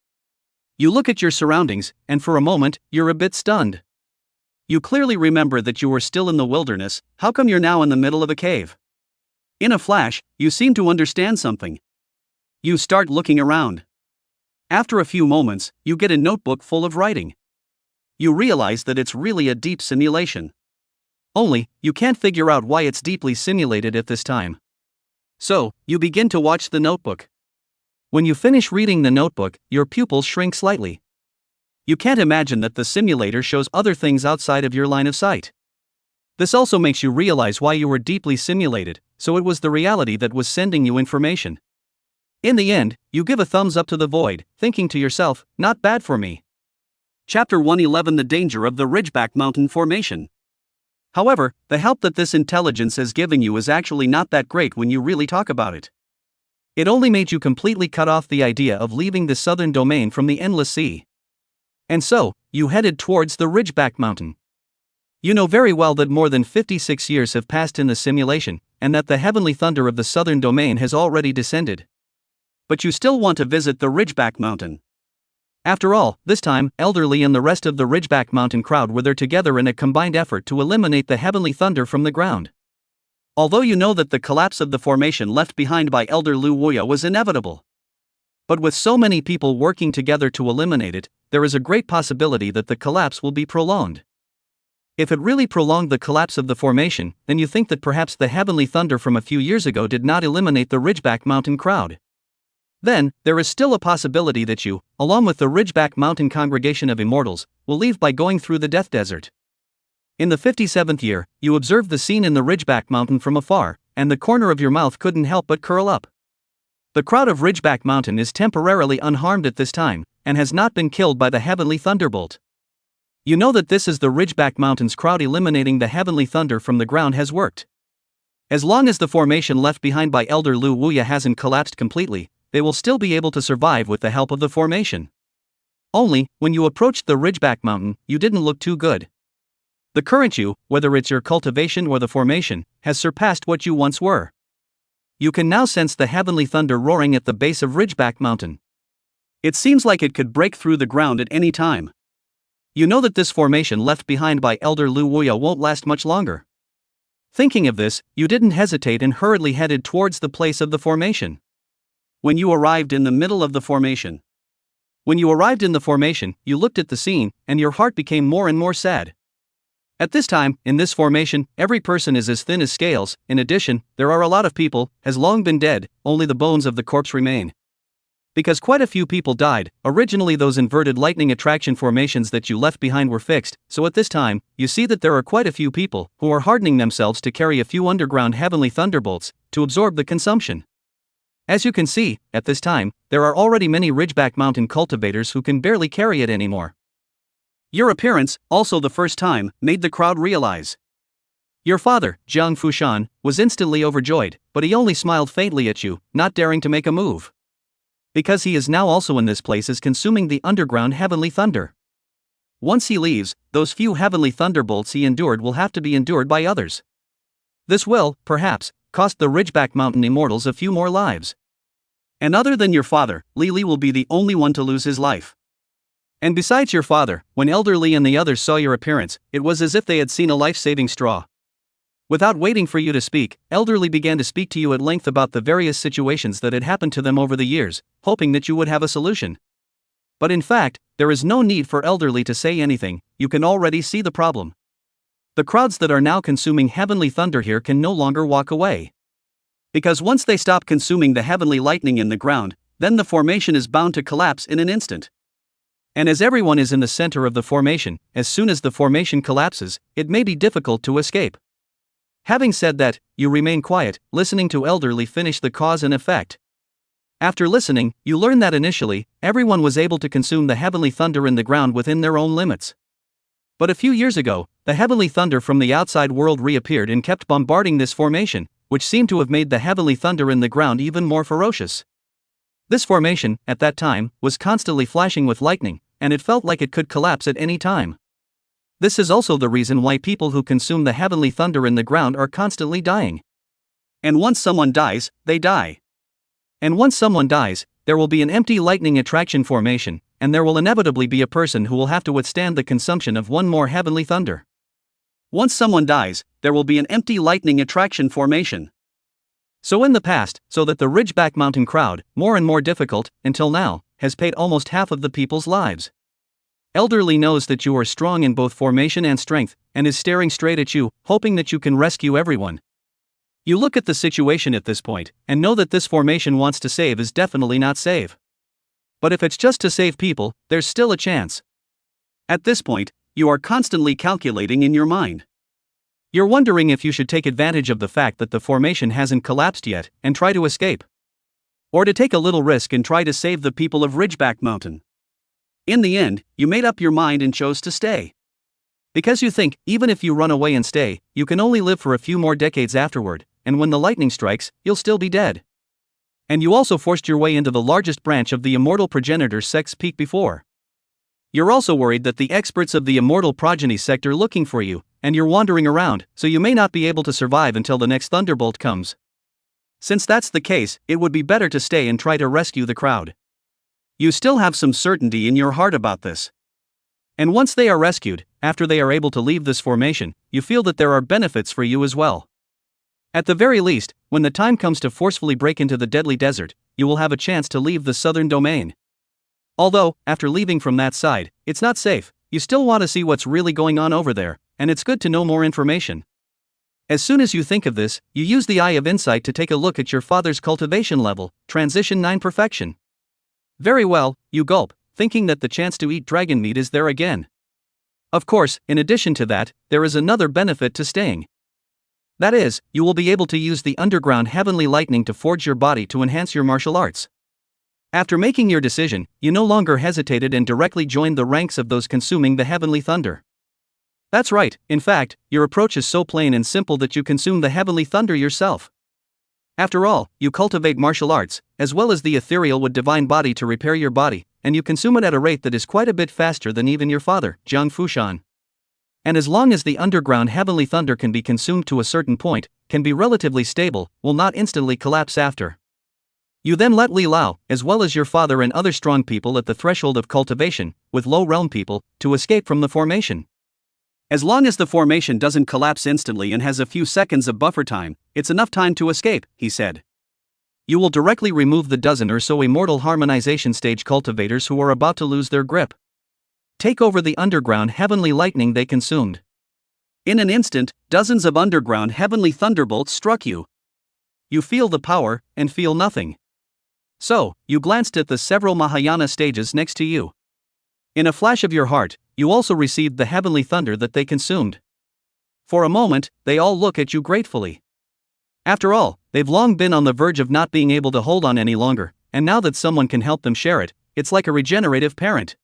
You look at your surroundings, and for a moment, you're a bit stunned. You clearly remember that you were still in the wilderness. How come you're now in the middle of a cave? In a flash, you seem to understand something. You start looking around. After a few moments, you get a notebook full of writing. You realize that it's really a deep simulation. Only, you can't figure out why it's deeply simulated at this time. So, you begin to watch the notebook. When you finish reading the notebook, your pupils shrink slightly. You can't imagine that the simulator shows other things outside of your line of sight. This also makes you realize why you were deeply simulated, so it was the reality that was sending you information. In the end, you give a thumbs up to the void, thinking to yourself, not bad for me. Chapter 111: The Danger of the Ridgeback Mountain Formation. However, the help that this intelligence has given you is actually not that great when you really talk about it. It only made you completely cut off the idea of leaving the southern domain from the endless sea. And so, you headed towards the Ridgeback Mountain. You know very well that more than 56 years have passed in the simulation, and that the heavenly thunder of the southern domain has already descended. But you still want to visit the Ridgeback Mountain. After all, this time, Elderly and the rest of the Ridgeback Mountain crowd were there together in a combined effort to eliminate the heavenly thunder from the ground. Although you know that the collapse of the formation left behind by Elder Lu Wuya was inevitable. But with so many people working together to eliminate it, there is a great possibility that the collapse will be prolonged. If it really prolonged the collapse of the formation, then you think that perhaps the heavenly thunder from a few years ago did not eliminate the Ridgeback Mountain crowd. Then, there is still a possibility that you, along with the Ridgeback Mountain congregation of immortals, will leave by going through the Death Desert. In the 57th year, you observed the scene in the Ridgeback Mountain from afar, and the corner of your mouth couldn't help but curl up. The crowd of Ridgeback Mountain is temporarily unharmed at this time, and has not been killed by the heavenly thunderbolt. You know that this is the Ridgeback Mountain's crowd eliminating the heavenly thunder from the ground has worked. As long as the formation left behind by Elder Lu Wuya hasn't collapsed completely, they will still be able to survive with the help of the formation. Only, when you approached the Ridgeback Mountain, you didn't look too good. The current you, whether it's your cultivation or the formation, has surpassed what you once were. You can now sense the heavenly thunder roaring at the base of Ridgeback Mountain. It seems like it could break through the ground at any time. You know that this formation left behind by Elder Lu Wuya won't last much longer. Thinking of this, you didn't hesitate and hurriedly headed towards the place of the formation. When you arrived in the middle of the formation. When you arrived in the formation, you looked at the scene, and your heart became more and more sad. At this time, in this formation, every person is as thin as scales. In addition, there are a lot of people, has long been dead, only the bones of the corpse remain. Because quite a few people died, originally those inverted lightning attraction formations that you left behind were fixed, so at this time, you see that there are quite a few people who are hardening themselves to carry a few underground heavenly thunderbolts, to absorb the consumption. As you can see, at this time, there are already many Ridgeback Mountain cultivators who can barely carry it anymore. Your appearance, also the first time, made the crowd realize. Your father, Jiang Fushan, was instantly overjoyed, but he only smiled faintly at you, not daring to make a move. Because he is now also in this place is consuming the underground heavenly thunder. Once he leaves, those few heavenly thunderbolts he endured will have to be endured by others. This will, perhaps, cost the Ridgeback Mountain immortals a few more lives. And other than your father, Li Li will be the only one to lose his life. And besides your father, when Elder Li and the others saw your appearance, it was as if they had seen a life-saving straw. Without waiting for you to speak, Elder Li began to speak to you at length about the various situations that had happened to them over the years, hoping that you would have a solution. But in fact, there is no need for Elder Li to say anything, you can already see the problem. The crowds that are now consuming heavenly thunder here can no longer walk away. Because once they stop consuming the heavenly lightning in the ground, then the formation is bound to collapse in an instant. And as everyone is in the center of the formation, as soon as the formation collapses, it may be difficult to escape. Having said that, you remain quiet, listening to Elder Li finish the cause and effect. After listening, you learn that initially, everyone was able to consume the heavenly thunder in the ground within their own limits. But a few years ago, the heavenly thunder from the outside world reappeared and kept bombarding this formation, which seemed to have made the heavenly thunder in the ground even more ferocious. This formation, at that time, was constantly flashing with lightning, and it felt like it could collapse at any time. This is also the reason why people who consume the heavenly thunder in the ground are constantly dying. And once someone dies, they die. And once someone dies, there will be an empty lightning attraction formation, and there will inevitably be a person who will have to withstand the consumption of one more heavenly thunder. Once someone dies, there will be an empty lightning attraction formation. So in the past, so that the Ridgeback Mountain crowd, more and more difficult, until now, has paid almost half of the people's lives. Elder Li knows that you are strong in both formation and strength, and is staring straight at you, hoping that you can rescue everyone. You look at the situation at this point, and know that this formation wants to save is definitely not save. But if it's just to save people, there's still a chance. At this point, you are constantly calculating in your mind. You're wondering if you should take advantage of the fact that the formation hasn't collapsed yet and try to escape. Or to take a little risk and try to save the people of Ridgeback Mountain. In the end, you made up your mind and chose to stay. Because you think, even if you run away and stay, you can only live for a few more decades afterward, and when the lightning strikes, you'll still be dead. And you also forced your way into the largest branch of the immortal progenitor's sex peak before. You're also worried that the experts of the immortal progeny sector looking for you, and you're wandering around, so you may not be able to survive until the next thunderbolt comes. Since that's the case, it would be better to stay and try to rescue the crowd. You still have some certainty in your heart about this. And once they are rescued, after they are able to leave this formation, you feel that there are benefits for you as well. At the very least, when the time comes to forcefully break into the deadly desert, you will have a chance to leave the southern domain. Although, after leaving from that side, it's not safe, you still want to see what's really going on over there, and it's good to know more information. As soon as you think of this, you use the Eye of Insight to take a look at your father's cultivation level, Transition 9 Perfection. Very well, you gulp, thinking that the chance to eat dragon meat is there again. Of course, in addition to that, there is another benefit to staying. That is, you will be able to use the underground heavenly lightning to forge your body to enhance your martial arts. After making your decision, you no longer hesitated and directly joined the ranks of those consuming the heavenly thunder. That's right, in fact, your approach is so plain and simple that you consume the heavenly thunder yourself. After all, you cultivate martial arts, as well as the ethereal with divine body to repair your body, and you consume it at a rate that is quite a bit faster than even your father, Jiang Fushan. And as long as the underground heavenly thunder can be consumed to a certain point, can be relatively stable, will not instantly collapse after. You then let Li Lao, as well as your father and other strong people at the threshold of cultivation, with low realm people, to escape from the formation. As long as the formation doesn't collapse instantly and has a few seconds of buffer time, it's enough time to escape, he said. You will directly remove the dozen or so immortal harmonization stage cultivators who are about to lose their grip. Take over the underground heavenly lightning they consumed. In an instant, dozens of underground heavenly thunderbolts struck you. You feel the power, and feel nothing. So, you glanced at the several Mahayana stages next to you. In a flash of your heart, you also received the heavenly thunder that they consumed. For a moment, they all look at you gratefully. After all, they've long been on the verge of not being able to hold on any longer, and now that someone can help them share it, it's like a regenerative parent.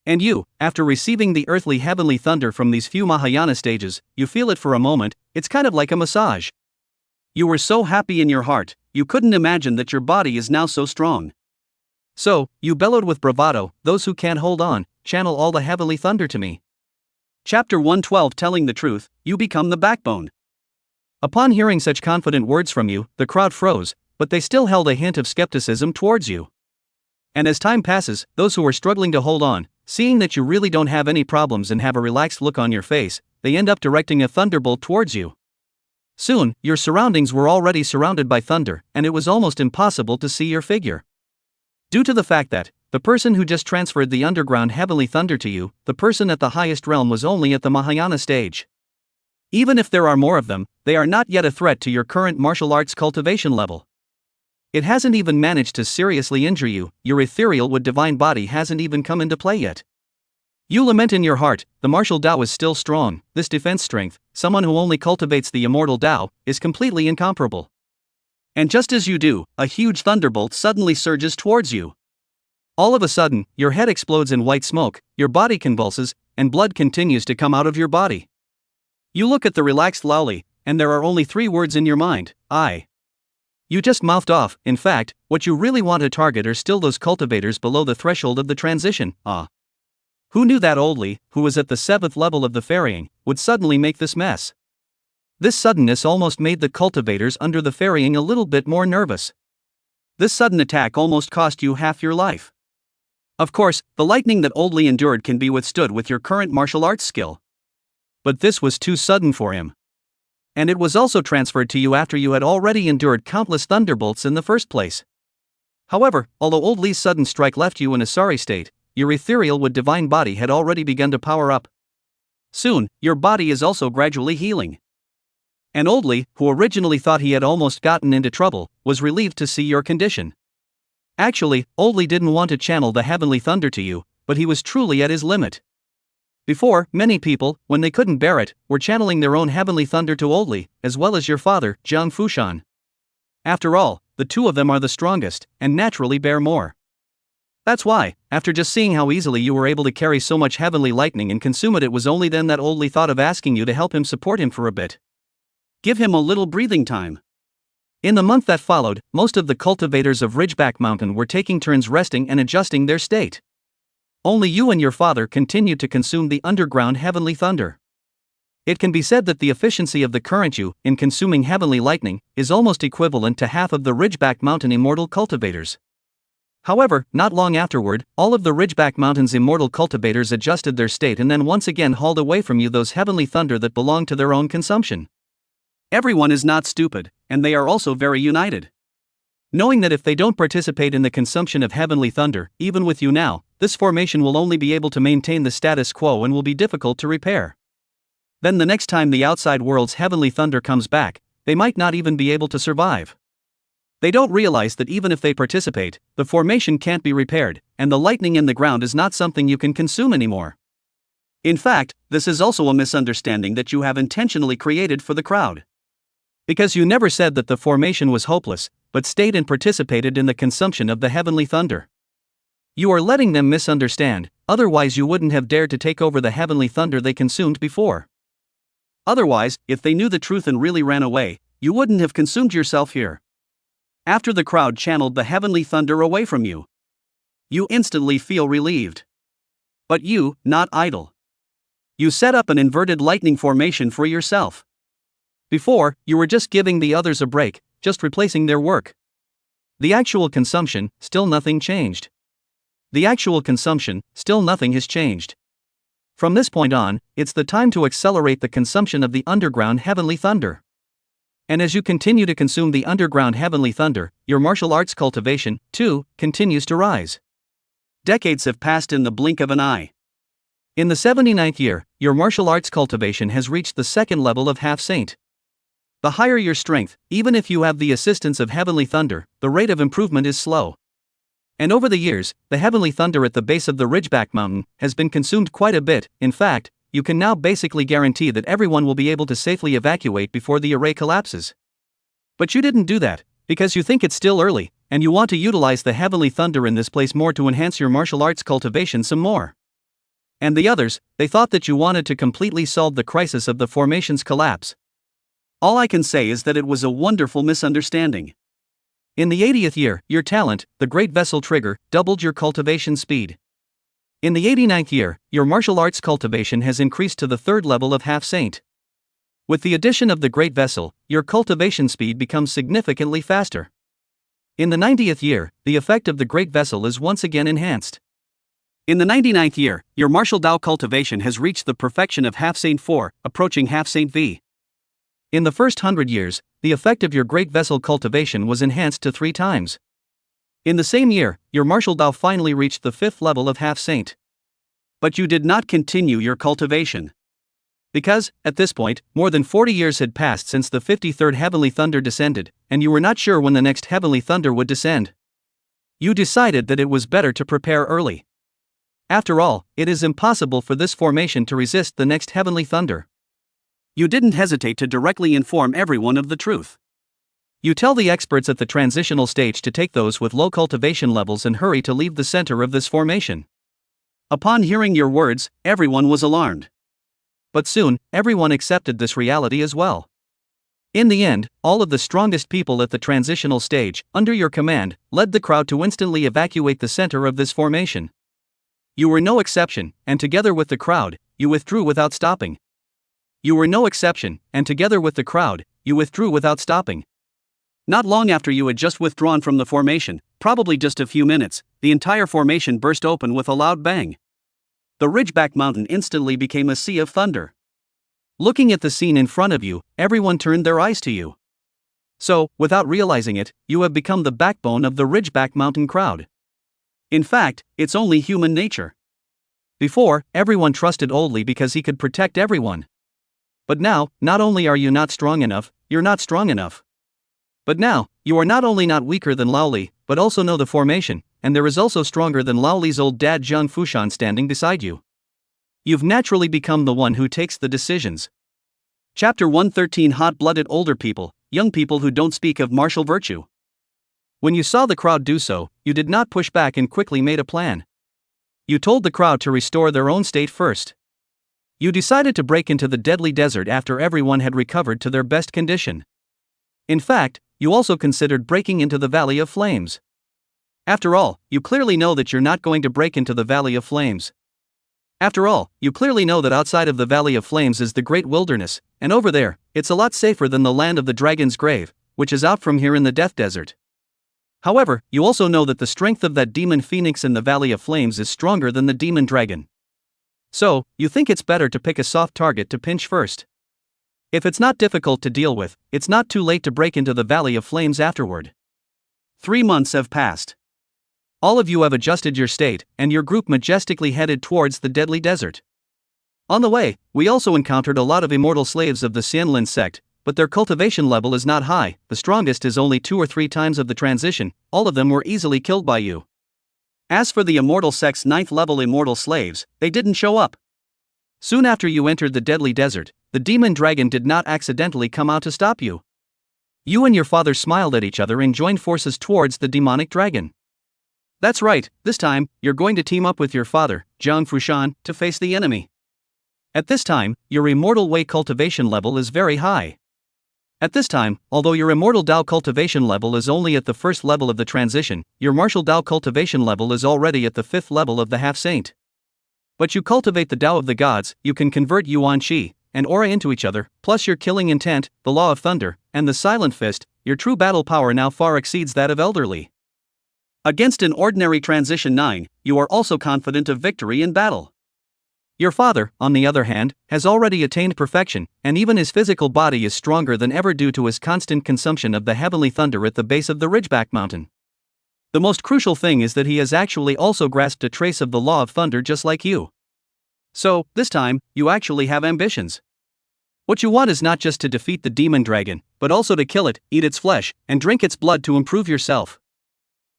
And you, after receiving the earthly heavenly thunder from these few Mahayana stages, you feel it for a moment, it's kind of like a massage. You were so happy in your heart, you couldn't imagine that your body is now so strong. So, you bellowed with bravado, those who can't hold on, channel all the heavenly thunder to me. Chapter 112 Telling the Truth, You Become the Backbone. Upon hearing such confident words from you, the crowd froze, but they still held a hint of skepticism towards you. And as time passes, those who are struggling to hold on, seeing that you really don't have any problems and have a relaxed look on your face, they end up directing a thunderbolt towards you. Soon, your surroundings were already surrounded by thunder, and it was almost impossible to see your figure. Due to the fact that, the person who just transferred the underground heavenly thunder to you, the person at the highest realm was only at the Mahayana stage. Even if there are more of them, they are not yet a threat to your current martial arts cultivation level. It hasn't even managed to seriously injure you, your ethereal with divine body hasn't even come into play yet. You lament in your heart, the martial Tao is still strong, this defense strength, someone who only cultivates the immortal Tao, is completely incomparable. And just as you do, a huge thunderbolt suddenly surges towards you. All of a sudden, your head explodes in white smoke, your body convulses, and blood continues to come out of your body. You look at the relaxed Laoli, and there are only 3 words in your mind, I. You just mouthed off, in fact, what you really want to target are still those cultivators below the threshold of the transition, Who knew that old Li, who was at the 7th level of the ferrying, would suddenly make this mess? This suddenness almost made the cultivators under the ferrying a little bit more nervous. This sudden attack almost cost you half your life. Of course, the lightning that old Li endured can be withstood with your current martial arts skill. But this was too sudden for him. And it was also transferred to you after you had already endured countless thunderbolts in the first place. However, although old Li's sudden strike left you in a sorry state, your ethereal with divine body had already begun to power up. Soon, your body is also gradually healing. And old Li, who originally thought he had almost gotten into trouble, was relieved to see your condition. Actually, old Li didn't want to channel the heavenly thunder to you, but he was truly at his limit. Before, many people, when they couldn't bear it, were channeling their own heavenly thunder to Oldly, as well as your father, Jiang Fushan. After all, the two of them are the strongest, and naturally bear more. That's why, after just seeing how easily you were able to carry so much heavenly lightning and consume it, it was only then that Oldly thought of asking you to help him support him for a bit. Give him a little breathing time. In the month that followed, most of the cultivators of Ridgeback Mountain were taking turns resting and adjusting their state. Only you and your father continued to consume the underground heavenly thunder. It can be said that the efficiency of the current you, in consuming heavenly lightning, is almost equivalent to half of the Ridgeback Mountain immortal cultivators. However, not long afterward, all of the Ridgeback Mountain's immortal cultivators adjusted their state and then once again hauled away from you those heavenly thunder that belonged to their own consumption. Everyone is not stupid, and they are also very united. Knowing that if they don't participate in the consumption of heavenly thunder, even with you now, this formation will only be able to maintain the status quo and will be difficult to repair. Then the next time the outside world's heavenly thunder comes back, they might not even be able to survive. They don't realize that even if they participate, the formation can't be repaired, and the lightning in the ground is not something you can consume anymore. In fact, this is also a misunderstanding that you have intentionally created for the crowd. Because you never said that the formation was hopeless, but stayed and participated in the consumption of the heavenly thunder. You are letting them misunderstand, otherwise you wouldn't have dared to take over the heavenly thunder they consumed before. Otherwise, if they knew the truth and really ran away, you wouldn't have consumed yourself here. After the crowd channeled the heavenly thunder away from you, you instantly feel relieved. But you, not idle. You set up an inverted lightning formation for yourself. Before, you were just giving the others a break, just replacing their work. The actual consumption, still nothing changed. The actual consumption, still nothing has changed. From this point on, it's the time to accelerate the consumption of the underground heavenly thunder. And as you continue to consume the underground heavenly thunder, your martial arts cultivation, too, continues to rise. Decades have passed in the blink of an eye. In the 79th year, your martial arts cultivation has reached the second level of half-saint. The higher your strength, even if you have the assistance of heavenly thunder, the rate of improvement is slow. And over the years, the heavenly thunder at the base of the Ridgeback Mountain has been consumed quite a bit. In fact, you can now basically guarantee that everyone will be able to safely evacuate before the array collapses. But you didn't do that, because you think it's still early, and you want to utilize the heavenly thunder in this place more to enhance your martial arts cultivation some more. And the others, they thought that you wanted to completely solve the crisis of the formation's collapse. All I can say is that it was a wonderful misunderstanding. In the 80th year, your talent, the Great Vessel Trigger, doubled your cultivation speed. In the 89th year, your martial arts cultivation has increased to the third level of half-saint. With the addition of the Great Vessel, your cultivation speed becomes significantly faster. In the 90th year, the effect of the Great Vessel is once again enhanced. In the 99th year, your martial Dao cultivation has reached the perfection of half-saint 4, approaching half-saint V. In the first 100 years, the effect of your Great Vessel cultivation was enhanced to 3 times. In the same year, your martial Dao finally reached the 5th level of half-saint. But you did not continue your cultivation. Because, at this point, more than 40 years had passed since the 53rd Heavenly Thunder descended, and you were not sure when the next Heavenly Thunder would descend. You decided that it was better to prepare early. After all, it is impossible for this formation to resist the next Heavenly Thunder. You didn't hesitate to directly inform everyone of the truth. You tell the experts at the transitional stage to take those with low cultivation levels and hurry to leave the center of this formation. Upon hearing your words, everyone was alarmed. But soon, everyone accepted this reality as well. In the end, all of the strongest people at the transitional stage, under your command, led the crowd to instantly evacuate the center of this formation. You were no exception, and together with the crowd, you withdrew without stopping. You were no exception, and together with the crowd, you withdrew without stopping. Not long after you had just withdrawn from the formation, probably just a few minutes, the entire formation burst open with a loud bang. The Ridgeback Mountain instantly became a sea of thunder. Looking at the scene in front of you, everyone turned their eyes to you. So, without realizing it, you have become the backbone of the Ridgeback Mountain crowd. In fact, it's only human nature. Before, everyone trusted Oldly because he could protect everyone. But now, not only are you not strong enough, you're not strong enough. But now, you are not only not weaker than Laoli, but also know the formation, and there is also stronger than Laoli's old dad Jiang Fushan standing beside you. You've naturally become the one who takes the decisions. Chapter 113 Hot-blooded older people, young people who don't speak of martial virtue. When you saw the crowd do so, you did not push back and quickly made a plan. You told the crowd to restore their own state first. You decided to break into the deadly desert after everyone had recovered to their best condition. In fact, you also considered breaking into the Valley of Flames. After all, you clearly know that you're not going to break into the Valley of Flames. After all, you clearly know that outside of the Valley of Flames is the Great Wilderness, and over there, it's a lot safer than the land of the Dragon's Grave, which is out from here in the Death Desert. However, you also know that the strength of that demon phoenix in the Valley of Flames is stronger than the demon dragon. So, you think it's better to pick a soft target to pinch first. If it's not difficult to deal with, it's not too late to break into the Valley of Flames afterward. 3 months have passed. All of you have adjusted your state, and your group majestically headed towards the deadly desert. On the way, we also encountered a lot of immortal slaves of the Xianlin sect, but their cultivation level is not high. The strongest is only 2 or 3 times of the transition. All of them were easily killed by you. As for the immortal sect's 9th level immortal slaves, they didn't show up. Soon after you entered the deadly desert, the demon dragon did not accidentally come out to stop you. You and your father smiled at each other and joined forces towards the demonic dragon. That's right, this time, you're going to team up with your father, Jiang Fushan, to face the enemy. At this time, your immortal way cultivation level is very high. At this time, although your immortal Dao cultivation level is only at the 1st level of the transition, your martial Dao cultivation level is already at the 5th level of the half-saint. But you cultivate the Dao of the gods, you can convert Yuan Qi and aura into each other, plus your killing intent, the law of thunder, and the silent fist. Your true battle power now far exceeds that of elderly. Against an ordinary transition 9, you are also confident of victory in battle. Your father, on the other hand, has already attained perfection, and even his physical body is stronger than ever due to his constant consumption of the heavenly thunder at the base of the Ridgeback Mountain. The most crucial thing is that he has actually also grasped a trace of the law of thunder just like you. So, this time, you actually have ambitions. What you want is not just to defeat the demon dragon, but also to kill it, eat its flesh, and drink its blood to improve yourself.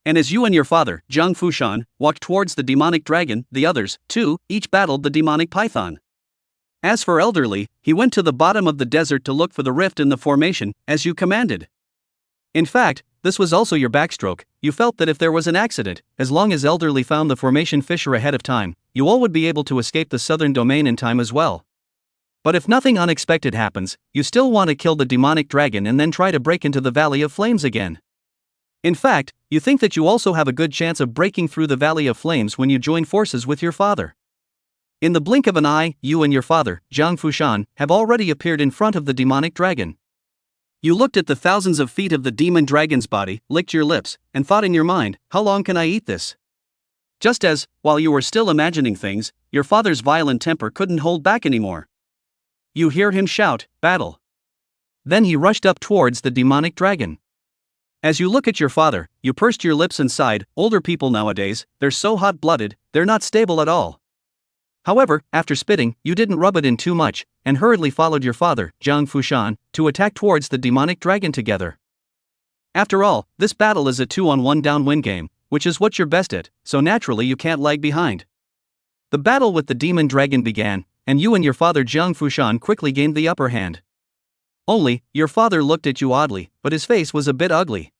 And as you and your father, Jiang Fushan, walked towards the demonic dragon, the others, too, each battled the demonic python. As for elderly, he went to the bottom of the desert to look for the rift in the formation, as you commanded. In fact, this was also your backstroke. You felt that if there was an accident, as long as elderly found the formation fissure ahead of time, you all would be able to escape the southern domain in time as well. But if nothing unexpected happens, you still want to kill the demonic dragon and then try to break into the Valley of Flames again. In fact, you think that you also have a good chance of breaking through the Valley of Flames when you join forces with your father. In the blink of an eye, you and your father, Jiang Fushan, have already appeared in front of the demonic dragon. You looked at the thousands of feet of the demon dragon's body, licked your lips, and thought in your mind, how long can I eat this? Just as, while you were still imagining things, your father's violent temper couldn't hold back anymore. You hear him shout, "Battle!" Then he rushed up towards the demonic dragon. As you look at your father, you pursed your lips and sighed. Older people nowadays, they're so hot-blooded, they're not stable at all. However, after spitting, you didn't rub it in too much, and hurriedly followed your father, Jiang Fushan, to attack towards the demonic dragon together. After all, this battle is a 2-on-1 downwind game, which is what you're best at, so naturally you can't lag behind. The battle with the demon dragon began, and you and your father Jiang Fushan quickly gained the upper hand. Only, your father looked at you oddly, but his face was a bit ugly.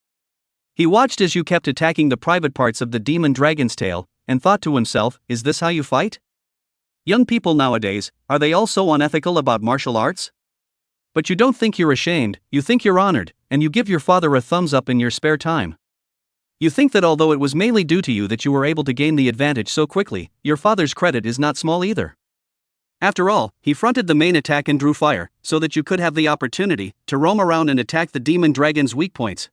He watched as you kept attacking the private parts of the demon dragon's tail, and thought to himself, is this how you fight? Young people nowadays, are they all so unethical about martial arts? But you don't think you're ashamed, you think you're honored, and you give your father a thumbs up in your spare time. You think that although it was mainly due to you that you were able to gain the advantage so quickly, your father's credit is not small either. After all, he fronted the main attack and drew fire, so that you could have the opportunity to roam around and attack the demon dragon's weak points.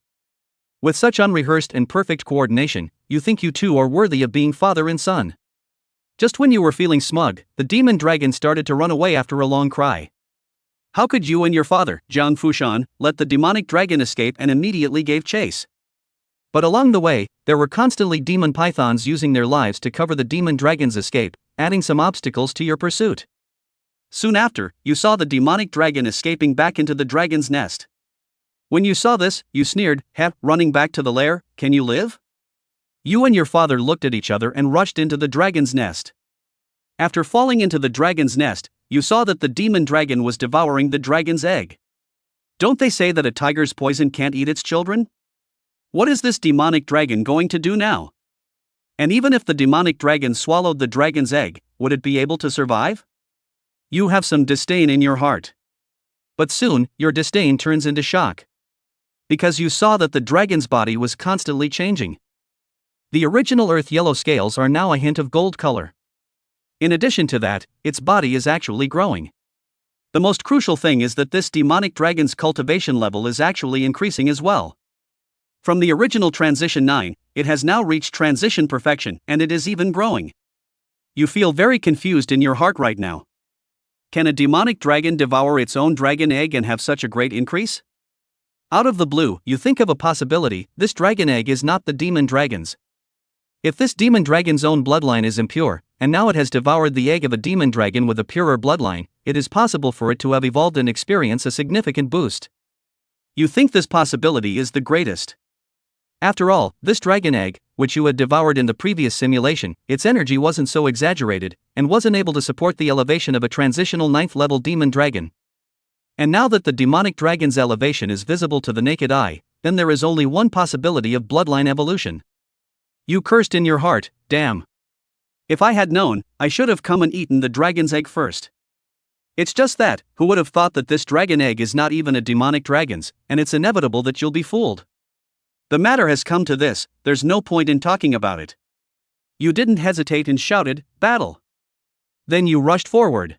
With such unrehearsed and perfect coordination, you think you two are worthy of being father and son. Just when you were feeling smug, the demon dragon started to run away after a long cry. How could you and your father, Jiang Fushan, let the demonic dragon escape and immediately gave chase? But along the way, there were constantly demon pythons using their lives to cover the demon dragon's escape, adding some obstacles to your pursuit. Soon after, you saw the demonic dragon escaping back into the dragon's nest. When you saw this, you sneered, running back to the lair, can you live? You and your father looked at each other and rushed into the dragon's nest. After falling into the dragon's nest, you saw that the demon dragon was devouring the dragon's egg. Don't they say that a tiger's poison can't eat its children? What is this demonic dragon going to do now? And even if the demonic dragon swallowed the dragon's egg, would it be able to survive? You have some disdain in your heart. But soon, your disdain turns into shock. Because you saw that the dragon's body was constantly changing. The original earth yellow scales are now a hint of gold color. In addition to that, its body is actually growing. The most crucial thing is that this demonic dragon's cultivation level is actually increasing as well. From the original Transition 9, it has now reached Transition Perfection, and it is even growing. You feel very confused in your heart right now. Can a demonic dragon devour its own dragon egg and have such a great increase? Out of the blue, you think of a possibility: this dragon egg is not the demon dragon's. If this demon dragon's own bloodline is impure, and now it has devoured the egg of a demon dragon with a purer bloodline, it is possible for it to have evolved and experience a significant boost. You think this possibility is the greatest. After all, this dragon egg, which you had devoured in the previous simulation, its energy wasn't so exaggerated, and wasn't able to support the elevation of a transitional 9th level demon dragon. And now that the demonic dragon's elevation is visible to the naked eye, then there is only one possibility of bloodline evolution. You cursed in your heart, damn. If I had known, I should have come and eaten the dragon's egg first. It's just that, who would have thought that this dragon egg is not even a demonic dragon's, and it's inevitable that you'll be fooled. The matter has come to this, there's no point in talking about it. You didn't hesitate and shouted, "Battle!" Then you rushed forward.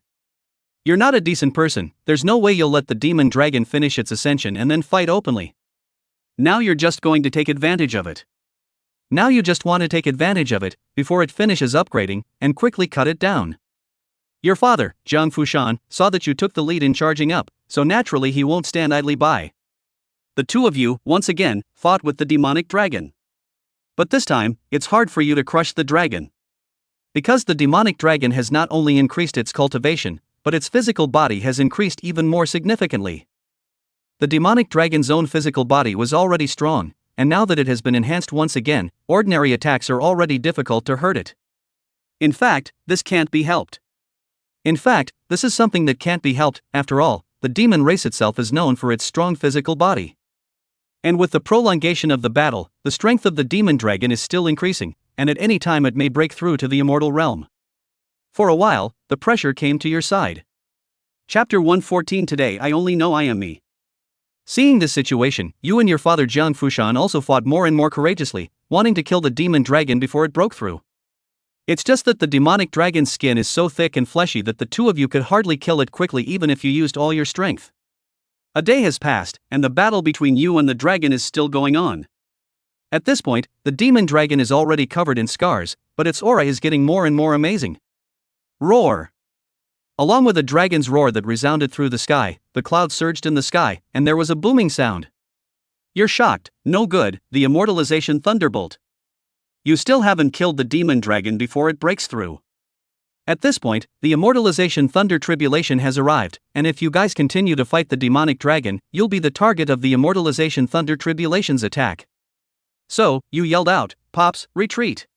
You're not a decent person, there's no way you'll let the demon dragon finish its ascension and then fight openly. Now you're just going to take advantage of it. Now you just want to take advantage of it, before it finishes upgrading, and quickly cut it down. Your father, Jiang Fushan, saw that you took the lead in charging up, so naturally he won't stand idly by. The two of you, once again, fought with the demonic dragon. But this time, it's hard for you to crush the dragon. Because the demonic dragon has not only increased its cultivation, but its physical body has increased even more significantly. The demonic dragon's own physical body was already strong, and now that it has been enhanced once again, ordinary attacks are already difficult to hurt it. In fact, this can't be helped. This is something that can't be helped. After all, the demon race itself is known for its strong physical body. And with the prolongation of the battle, the strength of the demon dragon is still increasing, and at any time it may break through to the immortal realm. For a while, the pressure came to your side. Chapter 114. Today I only know I am me. Seeing this situation, you and your father Jiang Fushan also fought more and more courageously, wanting to kill the demon dragon before it broke through. It's just that the demonic dragon's skin is so thick and fleshy that the two of you could hardly kill it quickly even if you used all your strength. A day has passed, and the battle between you and the dragon is still going on. At this point, the demon dragon is already covered in scars, but its aura is getting more and more amazing. Roar! Along with a dragon's roar that resounded through the sky, the clouds surged in the sky, and there was a booming sound. You're shocked, no good, the immortalization thunderbolt. You still haven't killed the demon dragon before it breaks through. At this point, the immortalization thunder tribulation has arrived, and if you guys continue to fight the demonic dragon, you'll be the target of the immortalization thunder tribulation's attack. So, you yelled out, "Pops, retreat!"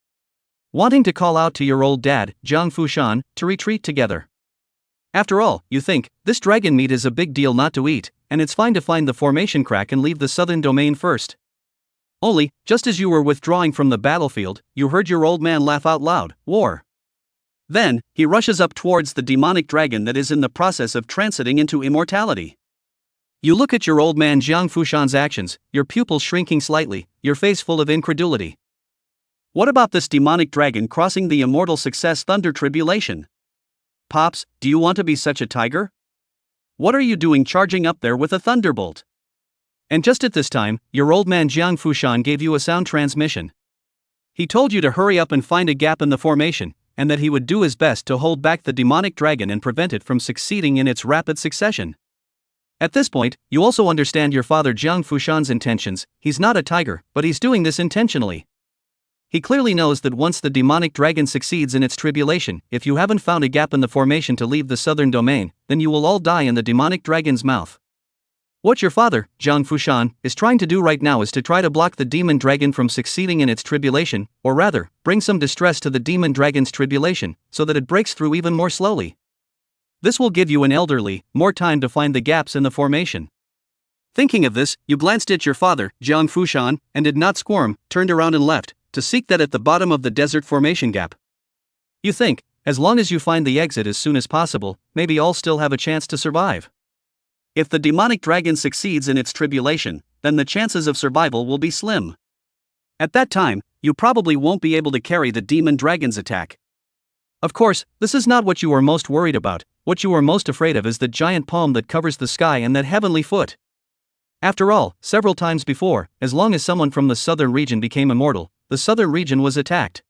Wanting to call out to your old dad, Jiang Fushan, to retreat together. After all, you think, this dragon meat is a big deal not to eat, and it's fine to find the formation crack and leave the southern domain first. Only, just as you were withdrawing from the battlefield, you heard your old man laugh out loud, "War!" Then, he rushes up towards the demonic dragon that is in the process of transiting into immortality. You look at your old man Jiang Fushan's actions, your pupils shrinking slightly, your face full of incredulity. What about this demonic dragon crossing the immortal success thunder tribulation? Pops, do you want to be such a tiger? What are you doing charging up there with a thunderbolt? And just at this time, your old man Jiang Fushan gave you a sound transmission. He told you to hurry up and find a gap in the formation, and that he would do his best to hold back the demonic dragon and prevent it from succeeding in its rapid succession. At this point, you also understand your father Jiang Fushan's intentions. He's not a tiger, but he's doing this intentionally. He clearly knows that once the demonic dragon succeeds in its tribulation, if you haven't found a gap in the formation to leave the southern domain, then you will all die in the demonic dragon's mouth. What your father, Jiang Fushan, is trying to do right now is to try to block the demon dragon from succeeding in its tribulation, or rather, bring some distress to the demon dragon's tribulation, so that it breaks through even more slowly. This will give you an elderly, more time to find the gaps in the formation. Thinking of this, you glanced at your father, Jiang Fushan, and did not squirm, turned around and left, to seek that at the bottom of the desert formation gap. You think, as long as you find the exit as soon as possible, maybe I'll still have a chance to survive. If the demonic dragon succeeds in its tribulation, then the chances of survival will be slim. At that time, you probably won't be able to carry the demon dragon's attack. Of course, this is not what you are most worried about. What you are most afraid of is the giant palm that covers the sky and that heavenly foot. After all, several times before, as long as someone from the southern region became immortal, the southern region was attacked.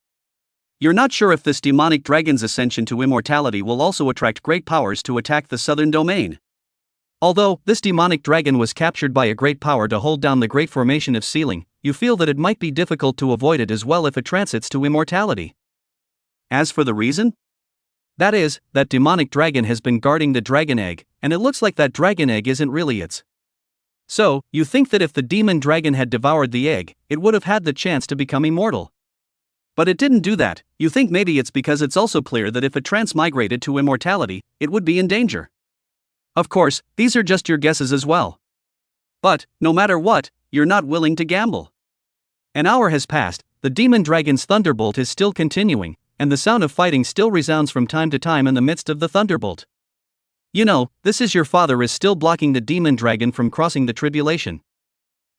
You're not sure if this demonic dragon's ascension to immortality will also attract great powers to attack the southern domain. Although this demonic dragon was captured by a great power to hold down the great formation of sealing, you feel that it might be difficult to avoid it as well if it transits to immortality. As for the reason? That is, that demonic dragon has been guarding the dragon egg, and it looks like that dragon egg isn't really its. So, you think that if the demon dragon had devoured the egg, it would have had the chance to become immortal. But it didn't do that. You think maybe it's because it's also clear that if it transmigrated to immortality, it would be in danger. Of course, these are just your guesses as well. But, no matter what, you're not willing to gamble. An hour has passed, the demon dragon's thunderbolt is still continuing, and the sound of fighting still resounds from time to time in the midst of the thunderbolt. You know, this is your father is still blocking the demon dragon from crossing the tribulation.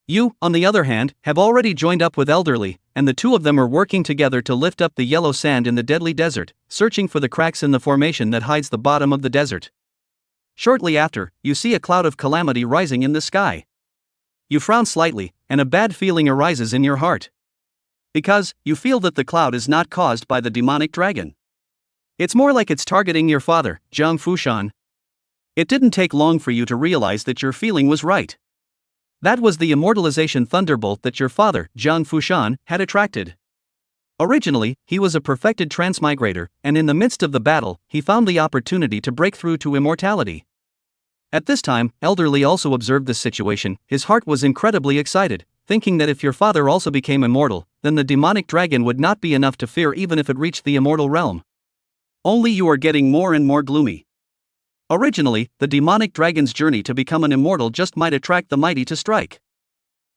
You, on the other hand, have already joined up with Elderly, and the two of them are working together to lift up the yellow sand in the deadly desert, searching for the cracks in the formation that hides the bottom of the desert. Shortly after, you see a cloud of calamity rising in the sky. You frown slightly, and a bad feeling arises in your heart. Because, you feel that the cloud is not caused by the demonic dragon. It's more like it's targeting your father, Jiang Fushan. It didn't take long for you to realize that your feeling was right. That was the immortalization thunderbolt that your father, Jiang Fushan, had attracted. Originally, he was a perfected transmigrator, and in the midst of the battle, he found the opportunity to break through to immortality. At this time, Elderly also observed the situation. His heart was incredibly excited, thinking that if your father also became immortal, then the demonic dragon would not be enough to fear even if it reached the immortal realm. Only you are getting more and more gloomy. Originally, the demonic dragon's journey to become an immortal just might attract the mighty to strike.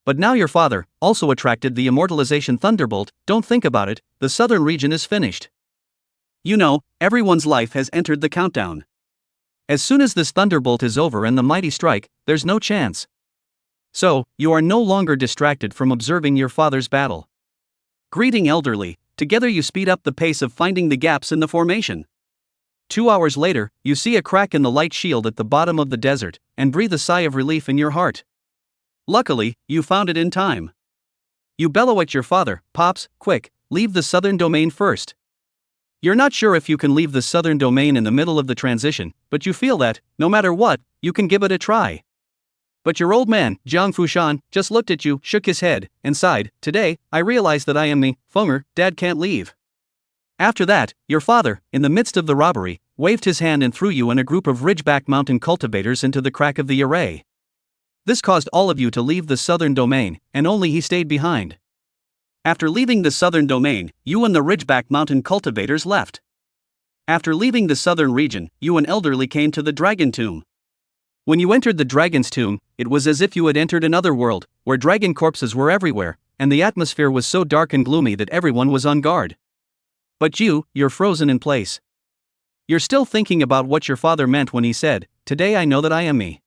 But now your father also attracted the immortalization thunderbolt. Don't think about it, the southern region is finished. You know, everyone's life has entered the countdown. As soon as this thunderbolt is over and the mighty strike, there's no chance. So, you are no longer distracted from observing your father's battle. Greeting Elderly, together you speed up the pace of finding the gaps in the formation. 2 hours later, you see a crack in the light shield at the bottom of the desert, and breathe a sigh of relief in your heart. Luckily, you found it in time. You bellow at your father, "Pops, quick, leave the southern domain first." You're not sure if you can leave the southern domain in the middle of the transition, but you feel that, no matter what, you can give it a try. But your old man, Jiang Fushan, just looked at you, shook his head, and sighed, "Today, I realize that I am the Funger, Dad can't leave." After that, your father, in the midst of the robbery, waved his hand and threw you and a group of Ridgeback Mountain cultivators into the crack of the array. This caused all of you to leave the southern domain, and only he stayed behind. After leaving the southern domain, you and the Ridgeback Mountain cultivators left. After leaving the southern region, you and Elderly came to the Dragon Tomb. When you entered the Dragon's Tomb, it was as if you had entered another world, where dragon corpses were everywhere, and the atmosphere was so dark and gloomy that everyone was on guard. But you're frozen in place. You're still thinking about what your father meant when he said, "Today I know that I am me."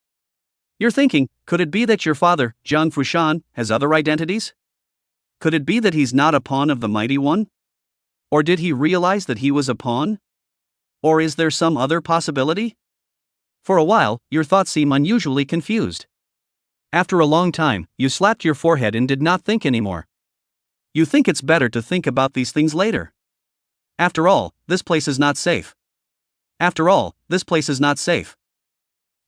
You're thinking, could it be that your father, Jiang Fushan, has other identities? Could it be that he's not a pawn of the Mighty One? Or did he realize that he was a pawn? Or is there some other possibility? For a while, your thoughts seem unusually confused. After a long time, you slapped your forehead and did not think anymore. You think it's better to think about these things later. After all, this place is not safe. After all, this place is not safe.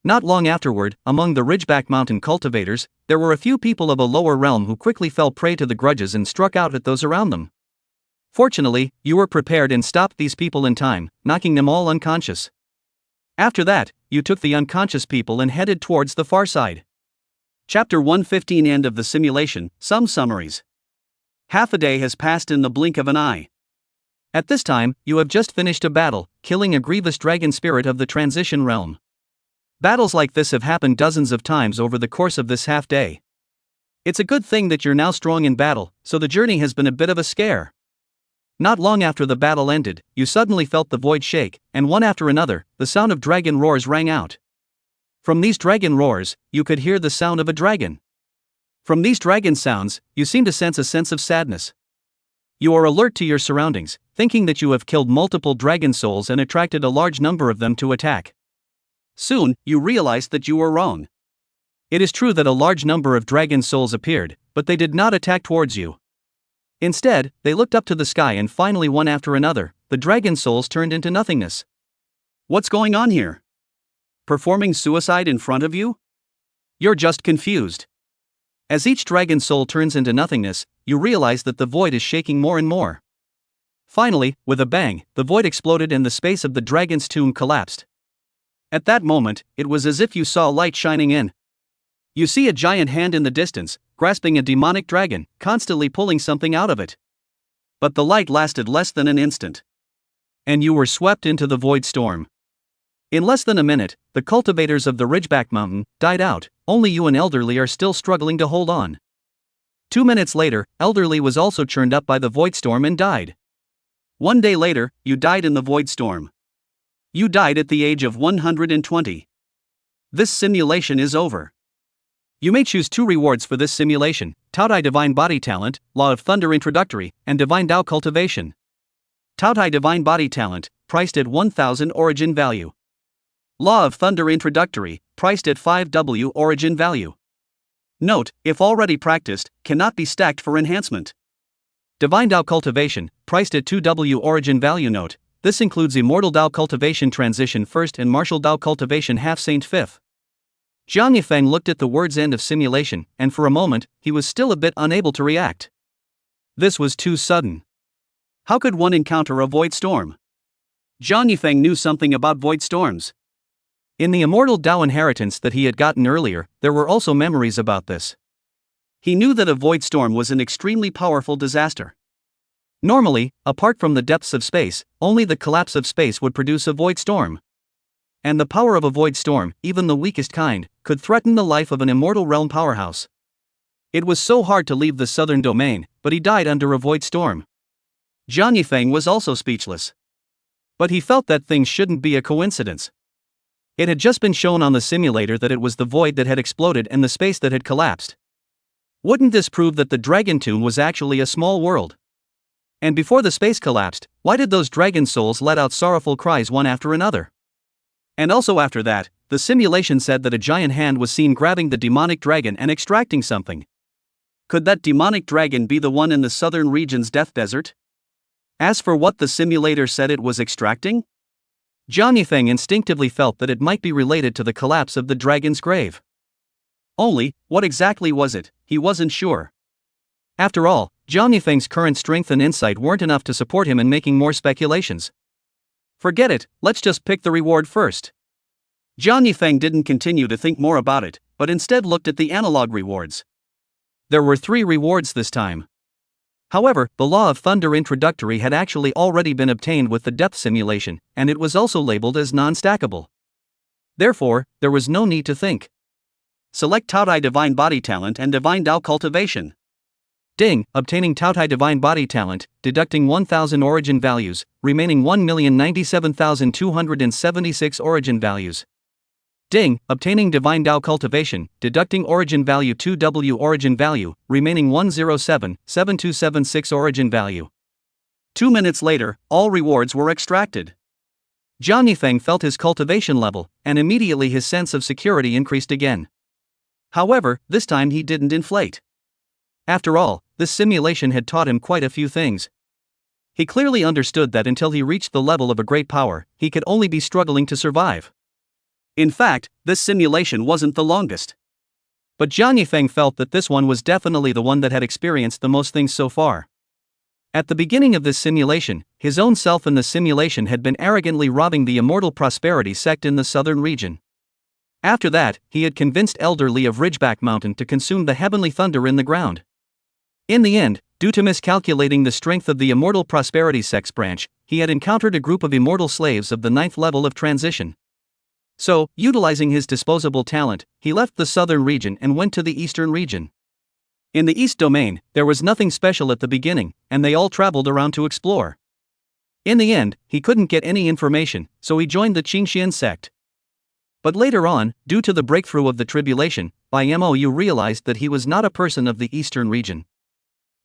Not long afterward, among the Ridgeback Mountain cultivators, there were a few people of a lower realm who quickly fell prey to the grudges and struck out at those around them. Fortunately, you were prepared and stopped these people in time, knocking them all unconscious. After that, you took the unconscious people and headed towards the far side. Chapter 115. End of the simulation. Some summaries. Half a day has passed in the blink of an eye. At this time, you have just finished a battle, killing a grievous dragon spirit of the transition realm. Battles like this have happened dozens of times over the course of this half day. It's a good thing that you're now strong in battle, so the journey has been a bit of a scare. Not long after the battle ended, you suddenly felt the void shake, and one after another, the sound of dragon roars rang out. From these dragon roars, you could hear the sound of a dragon. From these dragon sounds, you seem to sense a sense of sadness. You are alert to your surroundings, thinking that you have killed multiple dragon souls and attracted a large number of them to attack. Soon, you realize that you were wrong. It is true that a large number of dragon souls appeared, but they did not attack towards you. Instead, they looked up to the sky and finally one after another, the dragon souls turned into nothingness. What's going on here? Performing suicide in front of you? You're just confused. As each dragon soul turns into nothingness, you realize that the void is shaking more and more. Finally, with a bang, the void exploded and the space of the dragon's tomb collapsed. At that moment, it was as if you saw light shining in. You see a giant hand in the distance, grasping a demonic dragon, constantly pulling something out of it. But the light lasted less than an instant. And you were swept into the void storm. In less than a minute, the cultivators of the Ridgeback Mountain died out, only you and Elderly are still struggling to hold on. 2 minutes later, Elderly was also churned up by the void storm and died. 1 day later, you died in the void storm. You died at the age of 120. This simulation is over. You may choose 2 rewards for this simulation: Taotai Divine Body Talent, Law of Thunder Introductory, and Divine Tao Cultivation. Taotai Divine Body Talent, priced at 1000 origin value. Law of Thunder Introductory, priced at 5W origin value. Note, if already practiced, cannot be stacked for enhancement. Divine Tao Cultivation, priced at 2W origin value. Note, this includes Immortal Tao Cultivation Transition 1st and Martial Tao Cultivation Half Saint 5th. Jiang Yifeng looked at the word's end of simulation, and for a moment, he was still a bit unable to react. This was too sudden. How could one encounter a void storm? Jiang Yifeng knew something about void storms. In the Immortal Tao inheritance that he had gotten earlier, there were also memories about this. He knew that a void storm was an extremely powerful disaster. Normally, apart from the depths of space, only the collapse of space would produce a void storm. And the power of a void storm, even the weakest kind, could threaten the life of an immortal realm powerhouse. It was so hard to leave the southern domain, but he died under a void storm. Jiang Yifeng was also speechless. But he felt that things shouldn't be a coincidence. It had just been shown on the simulator that it was the void that had exploded and the space that had collapsed. Wouldn't this prove that the dragon tomb was actually a small world? And before the space collapsed, why did those dragon souls let out sorrowful cries one after another? And also after that, the simulation said that a giant hand was seen grabbing the demonic dragon and extracting something. Could that demonic dragon be the one in the southern region's death desert? As for what the simulator said it was extracting, Jiang Yifeng instinctively felt that it might be related to the collapse of the dragon's grave. Only, what exactly was it, he wasn't sure. After all, Jiang Yifeng's current strength and insight weren't enough to support him in making more speculations. Forget it, let's just pick the reward first. Jiang Yifeng didn't continue to think more about it, but instead looked at the analog rewards. There were 3 rewards this time. However, the Law of Thunder Introductory had actually already been obtained with the depth simulation, and it was also labeled as non-stackable. Therefore, there was no need to think. Select Taotai Divine Body Talent and Divine Tao Cultivation. Ding, obtaining Taotai Divine Body Talent, deducting 1000 origin values, remaining 1,097,276 origin values. Ding, obtaining Divine Tao Cultivation, deducting origin value 2W origin value, remaining 107,7276 origin value. 2 minutes later, all rewards were extracted. Jiang Yifeng felt his cultivation level, and immediately his sense of security increased again. However, this time he didn't inflate. After all, this simulation had taught him quite a few things. He clearly understood that until he reached the level of a great power, he could only be struggling to survive. In fact, this simulation wasn't the longest. But Jiang Yifeng felt that this one was definitely the one that had experienced the most things so far. At the beginning of this simulation, his own self in the simulation had been arrogantly robbing the immortal prosperity sect in the southern region. After that, he had convinced Elder Lee of Ridgeback Mountain to consume the heavenly thunder in the ground. In the end, due to miscalculating the strength of the immortal prosperity sex branch, he had encountered a group of immortal slaves of the 9th level of transition. So, utilizing his disposable talent, he left the southern region and went to the eastern region. In the east domain, there was nothing special at the beginning, and they all traveled around to explore. In the end, he couldn't get any information, so he joined the Qingxian sect. But later on, due to the breakthrough of the tribulation, Bai Mou realized that he was not a person of the eastern region.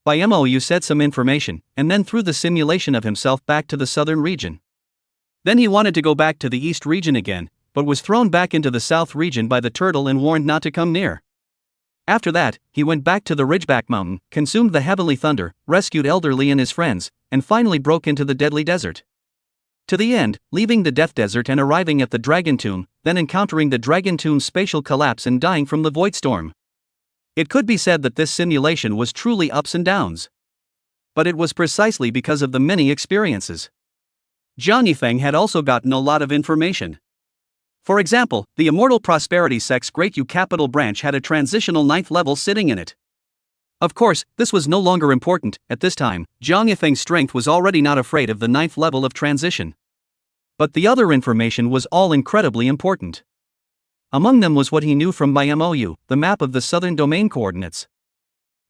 Bai Mou said some information, and then threw the simulation of himself back to the southern region. Then he wanted to go back to the east region again, but was thrown back into the south region by the turtle and warned not to come near. After that, he went back to the Ridgeback Mountain, consumed the heavenly thunder, rescued Elder Lee and his friends, and finally broke into the deadly desert. To the end, leaving the Death Desert and arriving at the Dragon Tomb, then encountering the Dragon Tomb's spatial collapse and dying from the Void Storm. It could be said that this simulation was truly ups and downs. But it was precisely because of the many experiences. Jiang Yifeng had also gotten a lot of information. For example, the Immortal Prosperity Sect's Great U Capital branch had a transitional 9th level sitting in it. Of course, this was no longer important. At this time, Jiang Yifeng's strength was already not afraid of the 9th level of transition. But the other information was all incredibly important. Among them was what he knew from Bai Mou, the map of the southern domain coordinates.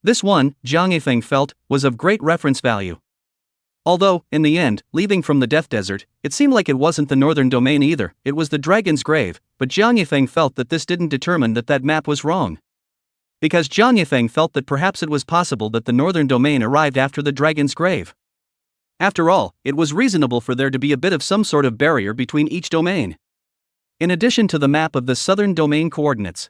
This one, Jiang Yifeng felt, was of great reference value. Although, in the end, leaving from the Death Desert, it seemed like it wasn't the northern domain either, it was the Dragon's Grave, but Jiang Yifeng felt that this didn't determine that map was wrong. Because Jiang Yifeng felt that perhaps it was possible that the northern domain arrived after the Dragon's Grave. After all, it was reasonable for there to be a bit of some sort of barrier between each domain. In addition to the map of the southern domain coordinates,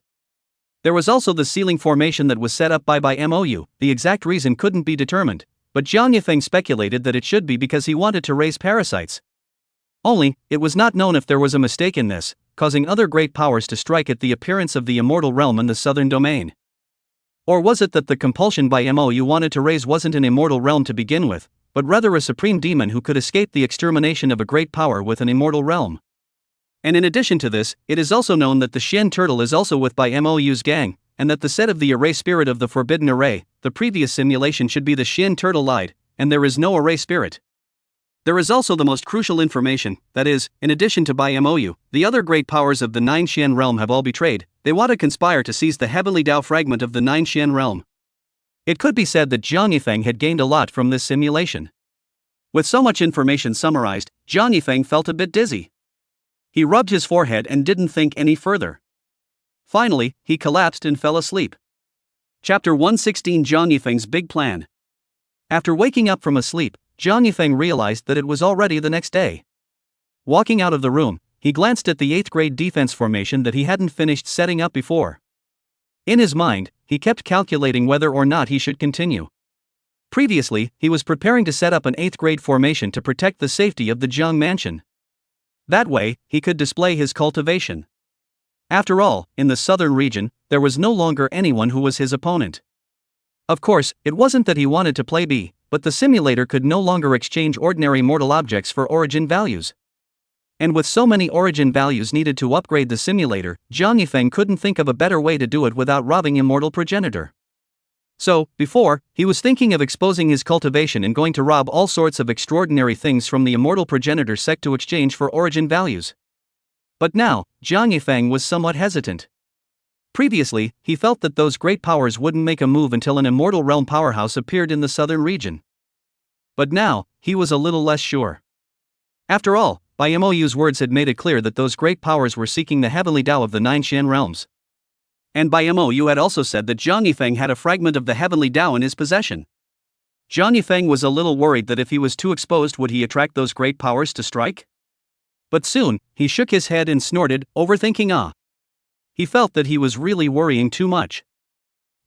there was also the ceiling formation that was set up by Bai Mou. The exact reason couldn't be determined, but Jiang Yifeng speculated that it should be because he wanted to raise parasites. Only, it was not known if there was a mistake in this, causing other great powers to strike at the appearance of the immortal realm in the southern domain. Or was it that the compulsion Bai Mou wanted to raise wasn't an immortal realm to begin with, but rather a supreme demon who could escape the extermination of a great power with an immortal realm? And in addition to this, it is also known that the Xian turtle is also with Bai Mou's gang, and that the set of the array spirit of the forbidden array, the previous simulation should be the Xian turtle lied, and there is no array spirit. There is also the most crucial information, that is, in addition to Bai Mou, the other great powers of the Nine Xian realm have all betrayed. They want to conspire to seize the heavenly Dao fragment of the Nine Xian realm. It could be said that Jiang Yifeng had gained a lot from this simulation. With so much information summarized, Jiang Yifeng felt a bit dizzy. He rubbed his forehead and didn't think any further. Finally, he collapsed and fell asleep. Chapter 116: Jiang Yifeng's Big Plan. After waking up from a sleep, Jiang Yifeng realized that it was already the next day. Walking out of the room, he glanced at the 8th grade defense formation that he hadn't finished setting up before. In his mind, he kept calculating whether or not he should continue. Previously, he was preparing to set up an 8th grade formation to protect the safety of the Jiang mansion. That way, he could display his cultivation. After all, in the southern region, there was no longer anyone who was his opponent. Of course, it wasn't that he wanted to play B, but the simulator could no longer exchange ordinary mortal objects for origin values. And with so many origin values needed to upgrade the simulator, Jiang Yifeng couldn't think of a better way to do it without robbing immortal progenitor. So, before, he was thinking of exposing his cultivation and going to rob all sorts of extraordinary things from the immortal progenitor sect to exchange for origin values. But now, Jiang Yifeng was somewhat hesitant. Previously, he felt that those great powers wouldn't make a move until an immortal realm powerhouse appeared in the southern region. But now, he was a little less sure. After all, Bai Mou's words had made it clear that those great powers were seeking the heavenly Dao of the Nine Xian realms. And Bai Mou had also said that Jiang Yifeng had a fragment of the heavenly Dao in his possession. Jiang Yifeng was a little worried that if he was too exposed would he attract those great powers to strike? But soon, he shook his head and snorted, overthinking. He felt that he was really worrying too much.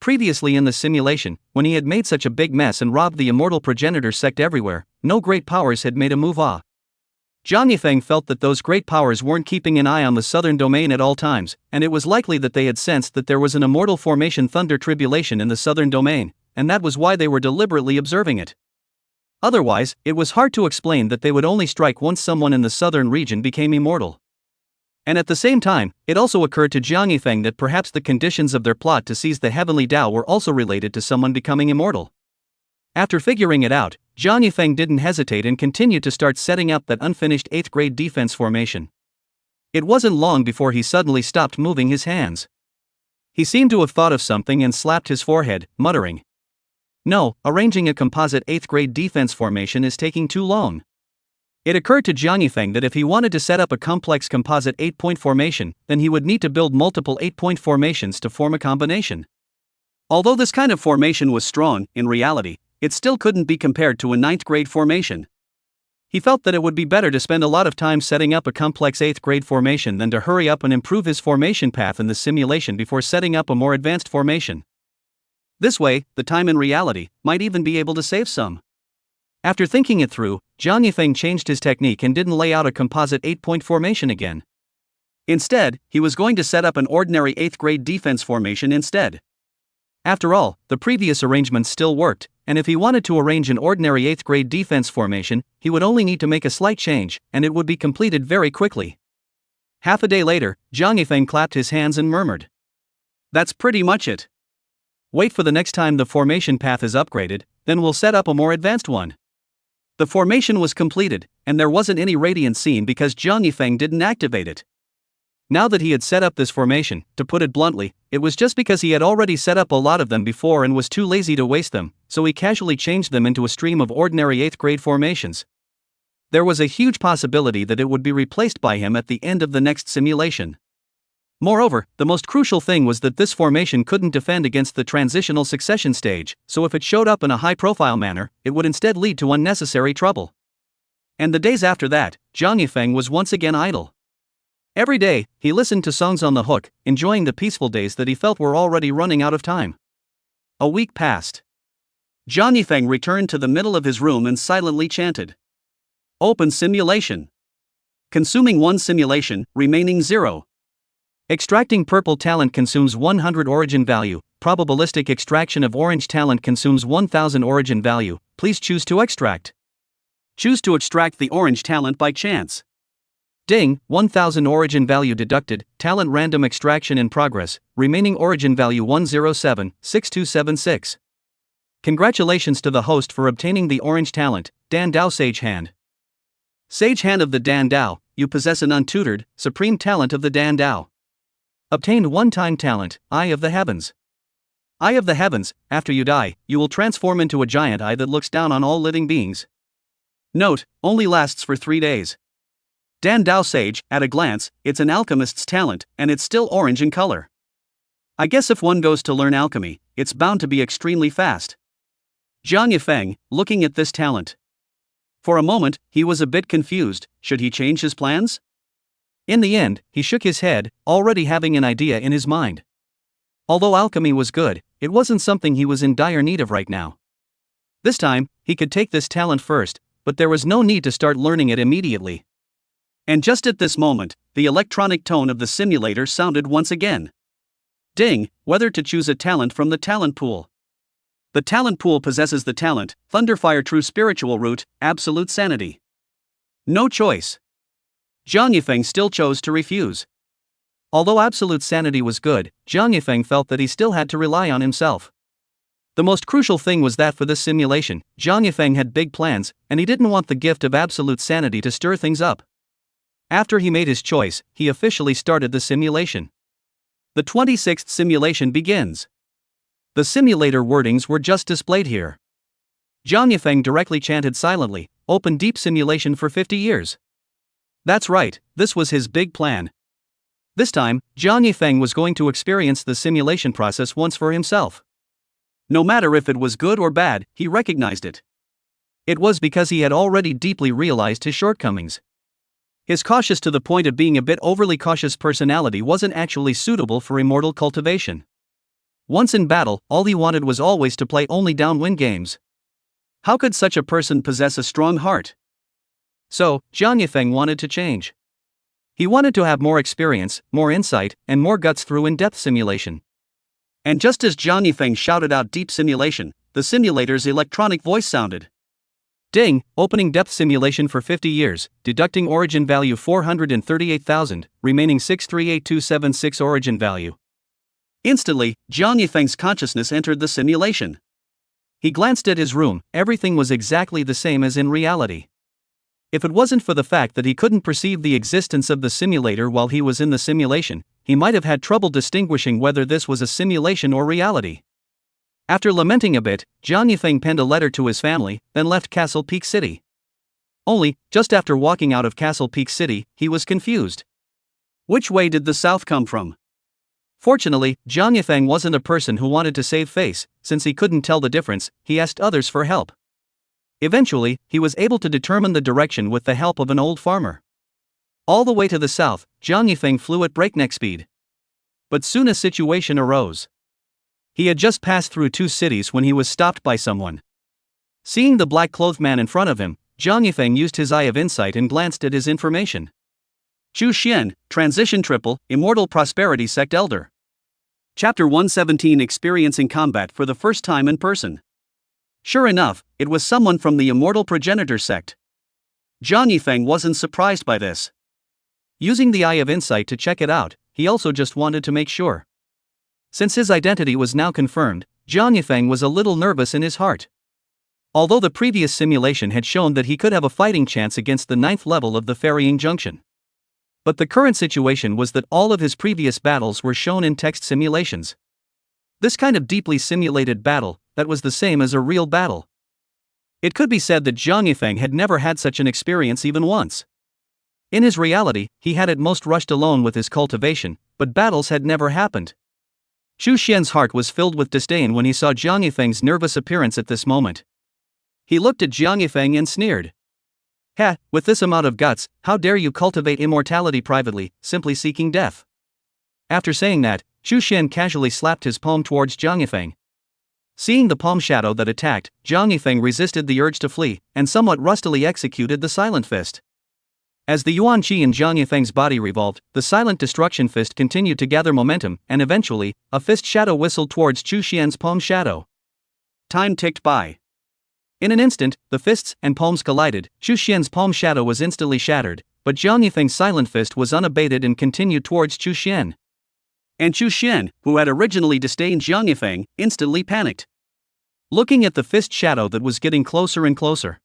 Previously in the simulation, when he had made such a big mess and robbed the immortal progenitor sect everywhere, no great powers had made a move. Jiang Yifeng felt that those great powers weren't keeping an eye on the southern domain at all times, and it was likely that they had sensed that there was an immortal formation thunder tribulation in the southern domain, and that was why they were deliberately observing it. Otherwise, it was hard to explain that they would only strike once someone in the southern region became immortal. And at the same time, it also occurred to Jiang Yifeng that perhaps the conditions of their plot to seize the heavenly Tao were also related to someone becoming immortal. After figuring it out, Jiang Yifeng didn't hesitate and continued to start setting up that unfinished 8th grade defense formation. It wasn't long before he suddenly stopped moving his hands. He seemed to have thought of something and slapped his forehead, muttering, "No, arranging a composite 8th grade defense formation is taking too long." It occurred to Jiang Yifeng that if he wanted to set up a complex composite 8-point formation, then he would need to build multiple 8-point formations to form a combination. Although this kind of formation was strong, in reality, it still couldn't be compared to a 9th grade formation. He felt that it would be better to spend a lot of time setting up a complex 8th grade formation than to hurry up and improve his formation path in the simulation before setting up a more advanced formation. This way, the time in reality might even be able to save some. After thinking it through, Jiang Yifeng changed his technique and didn't lay out a composite 8-point formation again. Instead, he was going to set up an ordinary 8th grade defense formation instead. After all, the previous arrangement still worked, and if he wanted to arrange an ordinary 8th grade defense formation, he would only need to make a slight change, and it would be completed very quickly. Half a day later, Jiang Yifeng clapped his hands and murmured, "That's pretty much it. Wait for the next time the formation path is upgraded, then we'll set up a more advanced one." The formation was completed, and there wasn't any radiant scene because Jiang Yifeng didn't activate it. Now that he had set up this formation, to put it bluntly, it was just because he had already set up a lot of them before and was too lazy to waste them, so he casually changed them into a stream of ordinary 8th grade formations. There was a huge possibility that it would be replaced by him at the end of the next simulation. Moreover, the most crucial thing was that this formation couldn't defend against the transitional succession stage, so if it showed up in a high-profile manner, it would instead lead to unnecessary trouble. And the days after that, Jiang Yifeng was once again idle. Every day, he listened to songs on the hook, enjoying the peaceful days that he felt were already running out of time. A week passed. Jiang Yifeng returned to the middle of his room and silently chanted, "Open simulation. Consuming 1 simulation, remaining 0. Extracting purple talent consumes 100 origin value, probabilistic extraction of orange talent consumes 1000 origin value, please choose to extract." Choose to extract the orange talent by chance. Ding, 1000 origin value deducted, talent random extraction in progress, remaining origin value 1076276. Congratulations to the host for obtaining the orange talent, Dan Dao Sage Hand. Sage Hand of the Dan Dao, you possess an untutored, supreme talent of the Dan Dao. Obtained one-time talent, Eye of the Heavens. Eye of the Heavens, after you die, you will transform into a giant eye that looks down on all living beings. Note, only lasts for 3 days. Dan Dao Sage, at a glance, it's an alchemist's talent, and it's still orange in color. I guess if one goes to learn alchemy, it's bound to be extremely fast. Jiang Yifeng, looking at this talent. For a moment, he was a bit confused. Should he change his plans? In the end, he shook his head, already having an idea in his mind. Although alchemy was good, it wasn't something he was in dire need of right now. This time, he could take this talent first, but there was no need to start learning it immediately. And just at this moment, the electronic tone of the simulator sounded once again. Ding, whether to choose a talent from the talent pool. The talent pool possesses the talent, Thunderfire True Spiritual Root, Absolute Sanity. No choice. Jiang Yifeng still chose to refuse. Although Absolute Sanity was good, Jiang Yifeng felt that he still had to rely on himself. The most crucial thing was that for this simulation, Jiang Yifeng had big plans, and he didn't want the gift of Absolute Sanity to stir things up. After he made his choice, he officially started the simulation. The 26th simulation begins. The simulator wordings were just displayed here. Jiang Yifeng directly chanted silently, "Open deep simulation for 50 years. That's right, this was his big plan. This time, Jiang Yifeng was going to experience the simulation process once for himself. No matter if it was good or bad, he recognized it. It was because he had already deeply realized his shortcomings. His cautious to the point of being a bit overly cautious personality wasn't actually suitable for immortal cultivation. Once in battle, all he wanted was always to play only downwind games. How could such a person possess a strong heart? So, Jiang Yifeng wanted to change. He wanted to have more experience, more insight, and more guts through in-depth simulation. And just as Jiang Yifeng shouted out deep simulation, the simulator's electronic voice sounded. Ding, opening depth simulation for 50 years, deducting origin value 438,000, remaining 638276 origin value. Instantly, Jiang Yifeng's consciousness entered the simulation. He glanced at his room, everything was exactly the same as in reality. If it wasn't for the fact that he couldn't perceive the existence of the simulator while he was in the simulation, he might have had trouble distinguishing whether this was a simulation or reality. After lamenting a bit, Jiang Yifeng penned a letter to his family, then left Castle Peak City. Only, just after walking out of Castle Peak City, he was confused. Which way did the south come from? Fortunately, Jiang Yifeng wasn't a person who wanted to save face. Since he couldn't tell the difference, he asked others for help. Eventually, he was able to determine the direction with the help of an old farmer. All the way to the south, Jiang Yifeng flew at breakneck speed. But soon a situation arose. He had just passed through 2 cities when he was stopped by someone. Seeing the black-clothed man in front of him, Jiang Yifeng used his eye of insight and glanced at his information. Chu Xian, Transition Triple, Immortal Prosperity Sect Elder. Chapter 117, Experiencing Combat for the First Time in Person. Sure enough, it was someone from the Immortal Progenitor Sect. Jiang Yifeng wasn't surprised by this. Using the eye of insight to check it out, he also just wanted to make sure. Since his identity was now confirmed, Jiang Yifeng was a little nervous in his heart. Although the previous simulation had shown that he could have a fighting chance against the 9th level of the Ferrying Junction. But the current situation was that all of his previous battles were shown in text simulations. This kind of deeply simulated battle, that was the same as a real battle. It could be said that Jiang Yifeng had never had such an experience even once. In his reality, he had at most rushed alone with his cultivation, but battles had never happened. Chu Xian's heart was filled with disdain when he saw Jiang Yifeng's nervous appearance at this moment. He looked at Jiang Yifeng and sneered. "Ha, with this amount of guts, how dare you cultivate immortality privately, simply seeking death?" After saying that, Chu Xian casually slapped his palm towards Jiang Yifeng. Seeing the palm shadow that attacked, Jiang Yifeng resisted the urge to flee, and somewhat rustily executed the silent fist. As the yuan qi in Jiang Yifeng's body revolved, the silent destruction fist continued to gather momentum, and eventually, a fist shadow whistled towards Chu Xian's palm shadow. Time ticked by. In an instant, the fists and palms collided. Chu Xian's palm shadow was instantly shattered, but Jiang Yifeng's silent fist was unabated and continued towards Chu Xian. And Chu Xian, who had originally disdained Jiang Yifeng, instantly panicked. Looking at the fist shadow that was getting closer and closer.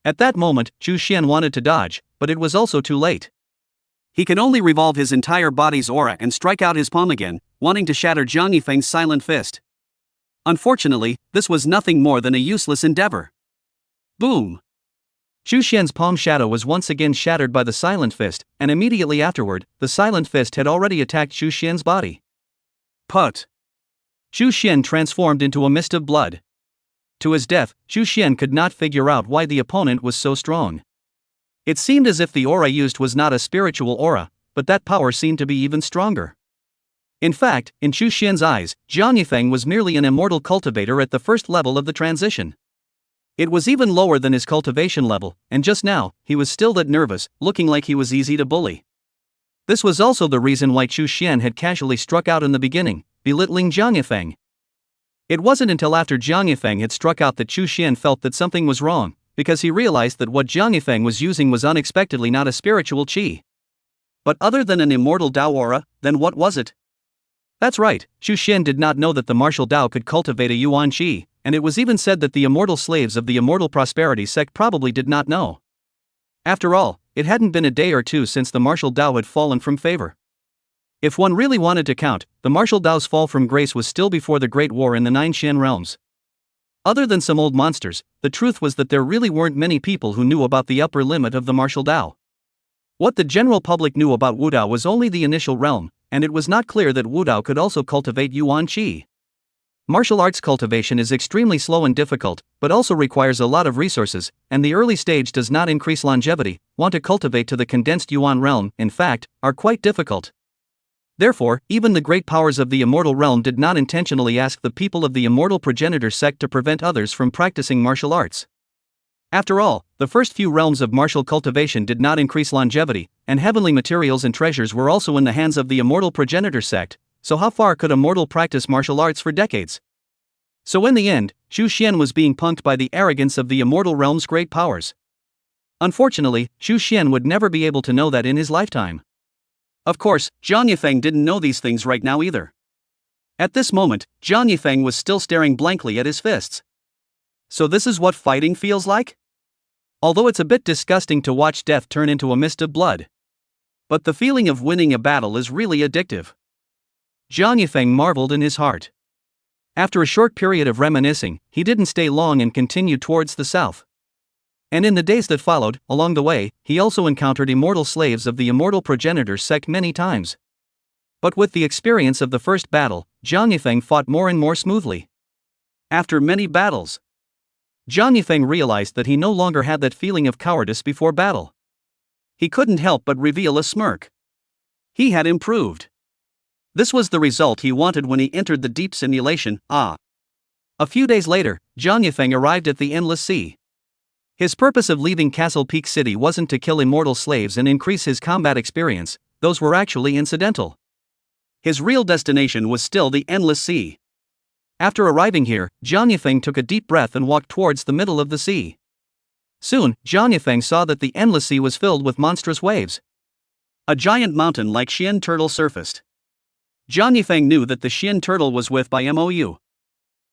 At that moment, Chu Xian wanted to dodge, but it was also too late. He could only revolve his entire body's aura and strike out his palm again, wanting to shatter Jiang Yifeng's silent fist. Unfortunately, this was nothing more than a useless endeavor. Boom! Chu Xian's palm shadow was once again shattered by the silent fist, and immediately afterward, the silent fist had already attacked Chu Xian's body. Put! Chu Xian transformed into a mist of blood. To his death, Chu Xian could not figure out why the opponent was so strong. It seemed as if the aura used was not a spiritual aura, but that power seemed to be even stronger. In fact, in Chu Xian's eyes, Jiang Yifeng was merely an immortal cultivator at the first level of the transition. It was even lower than his cultivation level, and just now, he was still that nervous, looking like he was easy to bully. This was also the reason why Chu Xian had casually struck out in the beginning, belittling Jiang Yifeng. It wasn't until after Jiang Yifeng had struck out that Chu Xian felt that something was wrong, because he realized that what Jiang Yifeng was using was unexpectedly not a spiritual qi. But other than an immortal Dao aura, then what was it? That's right, Chu Xian did not know that the martial Dao could cultivate a yuan qi, and it was even said that the immortal slaves of the Immortal Prosperity Sect probably did not know. After all, it hadn't been a day or two since the martial Dao had fallen from favor. If one really wanted to count, the martial Dao's fall from grace was still before the Great War in the 9 Xian realms. Other than some old monsters, the truth was that there really weren't many people who knew about the upper limit of the martial Dao. What the general public knew about Wu Dao was only the initial realm, and it was not clear that Wu Dao could also cultivate yuan qi. Martial arts cultivation is extremely slow and difficult, but also requires a lot of resources, and the early stage does not increase longevity. Want to cultivate to the condensed yuan realm, in fact, are quite difficult. Therefore, even the great powers of the immortal realm did not intentionally ask the people of the Immortal Progenitor Sect to prevent others from practicing martial arts. After all, the first few realms of martial cultivation did not increase longevity, and heavenly materials and treasures were also in the hands of the Immortal Progenitor Sect, so how far could a mortal practice martial arts for decades? So in the end, Zhu Xian was being punked by the arrogance of the immortal realm's great powers. Unfortunately, Zhu Xian would never be able to know that in his lifetime. Of course, Zhang Yifeng didn't know these things right now either. At this moment, Zhang Yifeng was still staring blankly at his fists. So this is what fighting feels like? Although it's a bit disgusting to watch death turn into a mist of blood. But the feeling of winning a battle is really addictive. Zhang Yifeng marveled in his heart. After a short period of reminiscing, he didn't stay long and continued towards the south. And in the days that followed, along the way, he also encountered immortal slaves of the immortal progenitor sect many times. But with the experience of the first battle, Zhang Yifeng fought more and more smoothly. After many battles, Zhang Yifeng realized that he no longer had that feeling of cowardice before battle. He couldn't help but reveal a smirk. He had improved. This was the result he wanted when he entered the deep simulation. A few days later, Zhang Yifeng arrived at the Endless Sea. His purpose of leaving Castle Peak City wasn't to kill immortal slaves and increase his combat experience, those were actually incidental. His real destination was still the Endless Sea. After arriving here, Zhang Yifeng took a deep breath and walked towards the middle of the sea. Soon, Zhang Yifeng saw that the Endless Sea was filled with monstrous waves. A giant mountain like Xian turtle surfaced. Zhang Yifeng knew that the Xian turtle was with by MOU.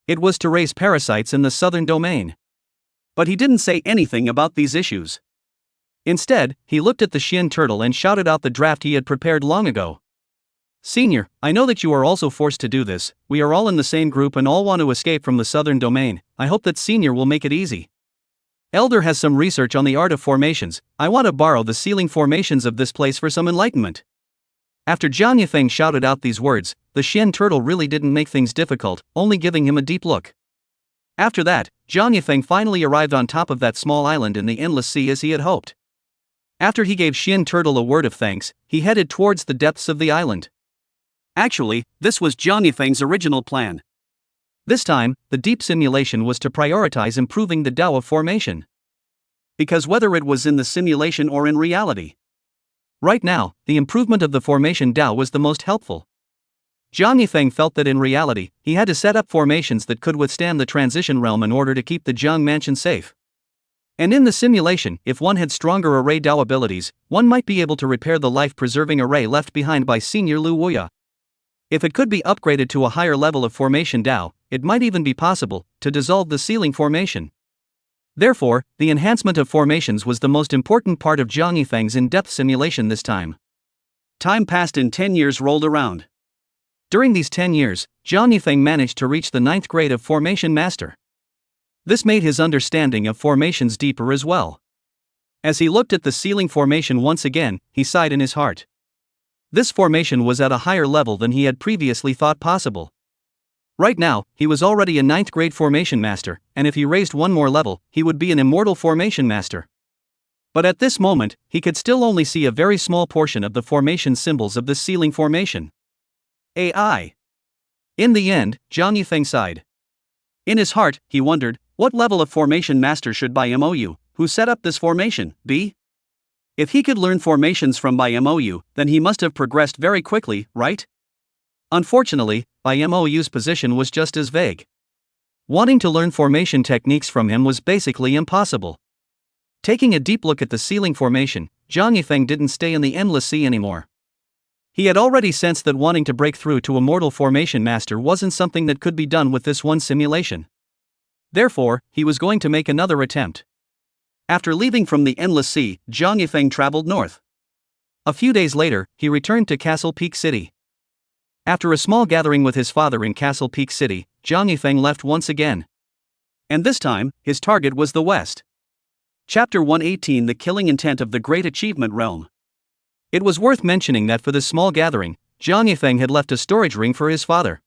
It was to raise parasites in the southern domain. But he didn't say anything about these issues. Instead, he looked at the Xian turtle and shouted out the draft he had prepared long ago. Senior, I know that you are also forced to do this, we are all in the same group and all want to escape from the southern domain, I hope that Senior will make it easy. Elder has some research on the art of formations, I want to borrow the ceiling formations of this place for some enlightenment. After Zhang Yifeng shouted out these words, the Xian turtle really didn't make things difficult, only giving him a deep look. After that, Zhang Yifeng finally arrived on top of that small island in the Endless Sea as he had hoped. After he gave Xian turtle a word of thanks, he headed towards the depths of the island. Actually, this was Zhang Yifeng's original plan. This time, the deep simulation was to prioritize improving the Tao of formation. Because whether it was in the simulation or in reality, right now, the improvement of the formation Tao was the most helpful. Zhang Yifeng felt that in reality, he had to set up formations that could withstand the transition realm in order to keep the Zhang mansion safe. And in the simulation, if one had stronger array Tao abilities, one might be able to repair the life-preserving array left behind by Senior Lu Wuya. If it could be upgraded to a higher level of formation Tao, it might even be possible to dissolve the ceiling formation. Therefore, the enhancement of formations was the most important part of Zhang Yifeng's in-depth simulation this time. Time passed and 10 years rolled around. During these 10 years, Zhang Yifeng managed to reach the 9th grade of Formation Master. This made his understanding of formations deeper as well. As he looked at the ceiling formation once again, he sighed in his heart. This formation was at a higher level than he had previously thought possible. Right now, he was already a 9th grade Formation Master, and if he raised one more level, he would be an immortal Formation Master. But at this moment, he could still only see a very small portion of the formation symbols of the ceiling formation. AI. In the end, Zhang Yifeng sighed. In his heart, he wondered, what level of Formation Master should by MOU, who set up this formation, be? If he could learn formations from by MOU, then he must have progressed very quickly, right? Unfortunately, by MOU's position was just as vague. Wanting to learn formation techniques from him was basically impossible. Taking a deep look at the ceiling formation, Zhang Yifeng didn't stay in the Endless Sea anymore. He had already sensed that wanting to break through to Immortal Formation Master wasn't something that could be done with this one simulation. Therefore, he was going to make another attempt. After leaving from the Endless Sea, Zhang Yifeng traveled north. A few days later, he returned to Castle Peak City. After a small gathering with his father in Castle Peak City, Zhang Yifeng left once again. And this time, his target was the west. Chapter 118: The Killing Intent of the Great Achievement Realm. It was worth mentioning that for this small gathering, Zhang Yifeng had left a storage ring for his father.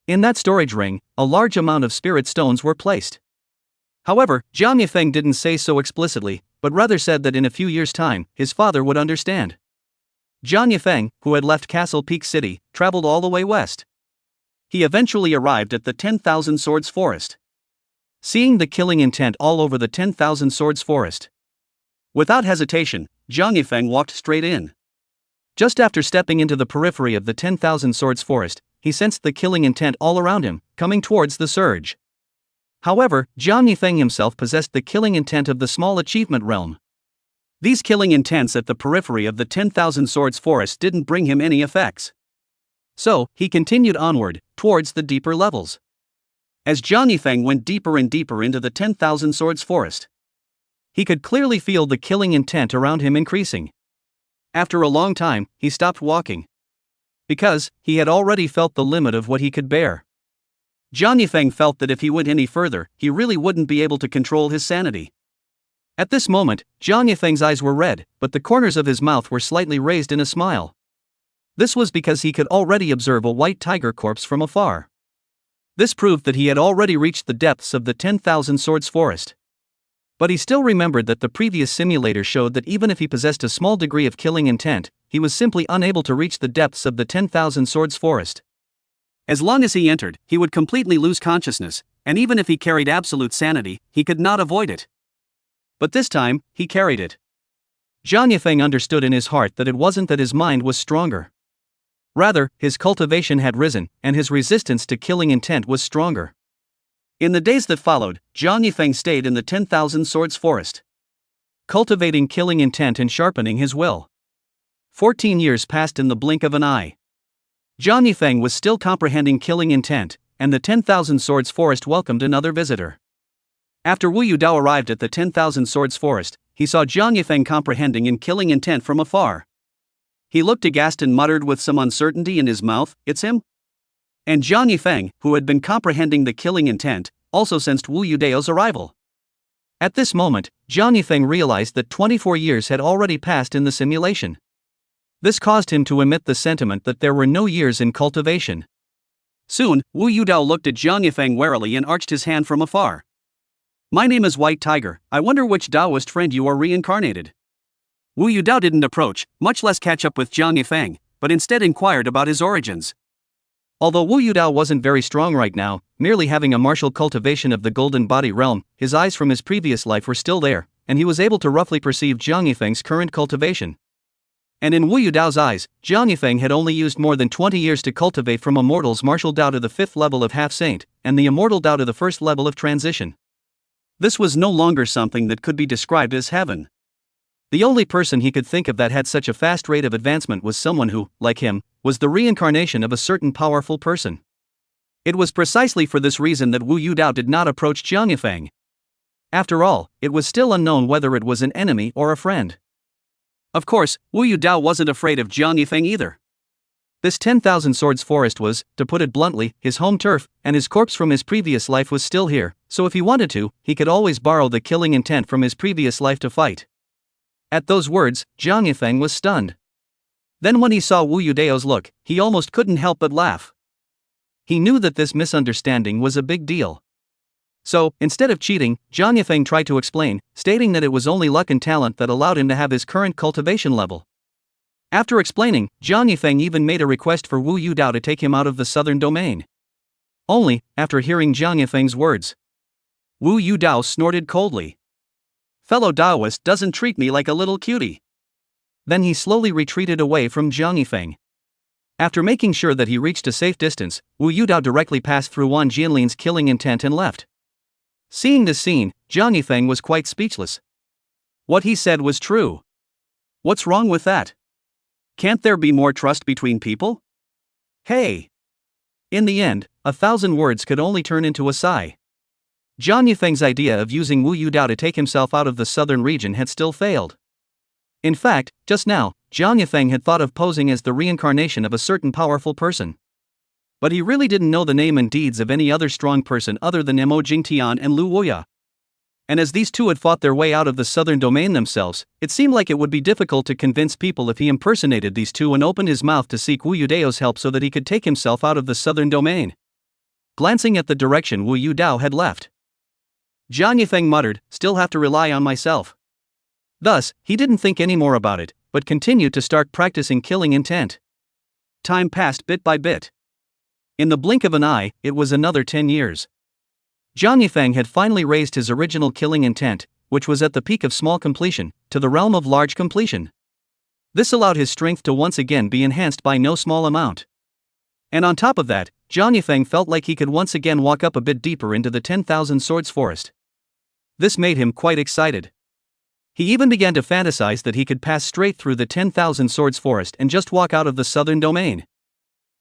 In that storage ring, a large amount of spirit stones were placed. However, Zhang Yifeng didn't say so explicitly, but rather said that in a few years' time, his father would understand. Zhang Yifeng, who had left Castle Peak City, traveled all the way west. He eventually arrived at the 10,000 Swords Forest. Seeing the killing intent all over the 10,000 Swords Forest, without hesitation, Zhang Yifeng walked straight in. Just after stepping into the periphery of the 10,000 Swords Forest, he sensed the killing intent all around him, coming towards the surge. However, Jiang Yifeng himself possessed the killing intent of the small achievement realm. These killing intents at the periphery of the 10,000 Swords Forest didn't bring him any effects. So, he continued onward, towards the deeper levels. As Jiang Yifeng went deeper and deeper into the 10,000 Swords Forest, he could clearly feel the killing intent around him increasing. After a long time, he stopped walking. Because, he had already felt the limit of what he could bear. Jiang Yifeng felt that if he went any further, he really wouldn't be able to control his sanity. At this moment, Jiang Yifeng's eyes were red, but the corners of his mouth were slightly raised in a smile. This was because he could already observe a white tiger corpse from afar. This proved that he had already reached the depths of the 10,000 Swords Forest. But he still remembered that the previous simulator showed that even if he possessed a small degree of killing intent, he was simply unable to reach the depths of the 10,000 Swords Forest. As long as he entered, he would completely lose consciousness, and even if he carried absolute sanity, he could not avoid it. But this time, he carried it. Jiang Yifeng understood in his heart that it wasn't that his mind was stronger. Rather, his cultivation had risen, and his resistance to killing intent was stronger. In the days that followed, Jiang Yifeng stayed in the 10,000 Swords Forest, cultivating killing intent and sharpening his will. 14 years passed in the blink of an eye. Jiang Yifeng was still comprehending killing intent, and the 10,000 Swords Forest welcomed another visitor. After Wu Yudao arrived at the 10,000 Swords Forest, he saw Jiang Yifeng comprehending and killing intent from afar. He looked aghast and muttered with some uncertainty in his mouth, "It's him?" And Jiang Yifeng, who had been comprehending the killing intent, also sensed Wu Yudao's arrival. At this moment, Jiang Yifeng realized that 24 years had already passed in the simulation. This caused him to emit the sentiment that there were no years in cultivation. Soon, Wu Yudao looked at Jiang Yifeng warily and arched his hand from afar. "My name is White Tiger, I wonder which Taoist friend you are reincarnated." Wu Yudao didn't approach, much less catch up with Jiang Yifeng, but instead inquired about his origins. Although Wu Yudao wasn't very strong right now, merely having a martial cultivation of the golden body realm, his eyes from his previous life were still there, and he was able to roughly perceive Jiang Yifeng's current cultivation. And in Wu Yudao's eyes, Jiang Yifeng had only used more than 20 years to cultivate from a mortal's martial Dao to the 5th level of half-saint, and the immortal Dao to the 1st level of transition. This was no longer something that could be described as heaven. The only person he could think of that had such a fast rate of advancement was someone who, like him, was the reincarnation of a certain powerful person. It was precisely for this reason that Wu Yudao did not approach Jiang Yifeng. After all, it was still unknown whether it was an enemy or a friend. Of course, Wu Yudao wasn't afraid of Jiang Yifeng either. This 10,000 Swords Forest was, to put it bluntly, his home turf, and his corpse from his previous life was still here, so if he wanted to, he could always borrow the killing intent from his previous life to fight. At those words, Jiang Yifeng was stunned. Then when he saw Wu Yudao's look, he almost couldn't help but laugh. He knew that this misunderstanding was a big deal. So, instead of cheating, Jiang Yifeng tried to explain, stating that it was only luck and talent that allowed him to have his current cultivation level. After explaining, Jiang Yifeng even made a request for Wu Yudao to take him out of the southern domain. Only, after hearing Jiang Yifeng's words, Wu Yudao snorted coldly. "Fellow Taoist doesn't treat me like a little cutie." Then he slowly retreated away from Jiang Yifeng. After making sure that he reached a safe distance, Wu Yudao directly passed through Wan Jianlin's killing intent and left. Seeing this scene, Jiang Yifeng was quite speechless. What he said was true. What's wrong with that? Can't there be more trust between people? Hey! In the end, 1,000 words could only turn into a sigh. Jiang Yifeng's idea of using Wu Yudao to take himself out of the southern region had still failed. In fact, just now, Jiang Yifeng had thought of posing as the reincarnation of a certain powerful person. But he really didn't know the name and deeds of any other strong person other than Mo Jingtian and Lu Woya. And as these two had fought their way out of the southern domain themselves, it seemed like it would be difficult to convince people if he impersonated these two and opened his mouth to seek Wu Yudao's help so that he could take himself out of the southern domain. Glancing at the direction Wu Yudao had left, Jiang Yifeng muttered, "Still have to rely on myself." Thus, he didn't think any more about it, but continued to start practicing killing intent. Time passed bit by bit. In the blink of an eye, it was another 10 years. Jiang Yifeng had finally raised his original killing intent, which was at the peak of small completion, to the realm of large completion. This allowed his strength to once again be enhanced by no small amount. And on top of that, Jiang Yifeng felt like he could once again walk up a bit deeper into the 10,000 Swords Forest. This made him quite excited. He even began to fantasize that he could pass straight through the 10,000 Swords Forest and just walk out of the southern domain.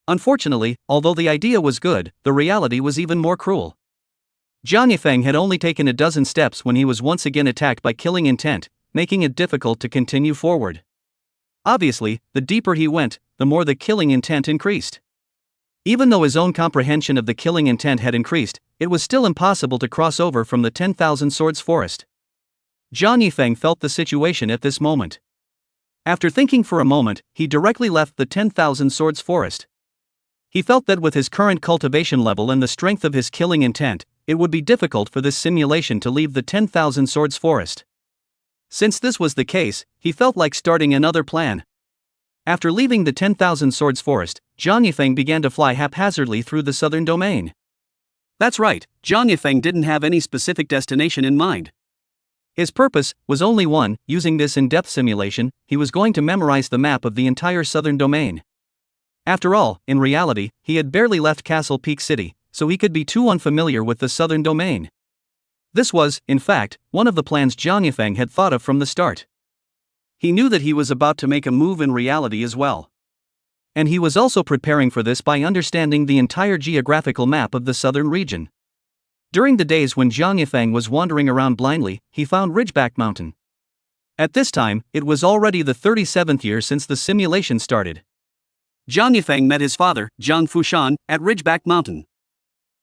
Unfortunately, although the idea was good, the reality was even more cruel. Jiang Yifeng had only taken a dozen steps when he was once again attacked by killing intent, making it difficult to continue forward. Obviously, the deeper he went, the more the killing intent increased. Even though his own comprehension of the killing intent had increased, it was still impossible to cross over from the 10,000 Swords Forest. Jiang Yifeng felt the situation at this moment. After thinking for a moment, he directly left the 10,000 Swords Forest. He felt that with his current cultivation level and the strength of his killing intent, it would be difficult for this simulation to leave the 10,000 Swords Forest. Since this was the case, he felt like starting another plan. After leaving the 10,000 Swords Forest, Jiang Yifeng began to fly haphazardly through the southern domain. That's right, Jiang Yifeng didn't have any specific destination in mind. His purpose was only one: using this in-depth simulation, he was going to memorize the map of the entire southern domain. After all, in reality, he had barely left Castle Peak City, so he could be too unfamiliar with the southern domain. This was, in fact, one of the plans Jiang Yifeng had thought of from the start. He knew that he was about to make a move in reality as well. And he was also preparing for this by understanding the entire geographical map of the southern region. During the days when Jiang Yifeng was wandering around blindly, he found Ridgeback Mountain. At this time, it was already the 37th year since the simulation started. Jiang Yifeng met his father, Jiang Fushan, at Ridgeback Mountain.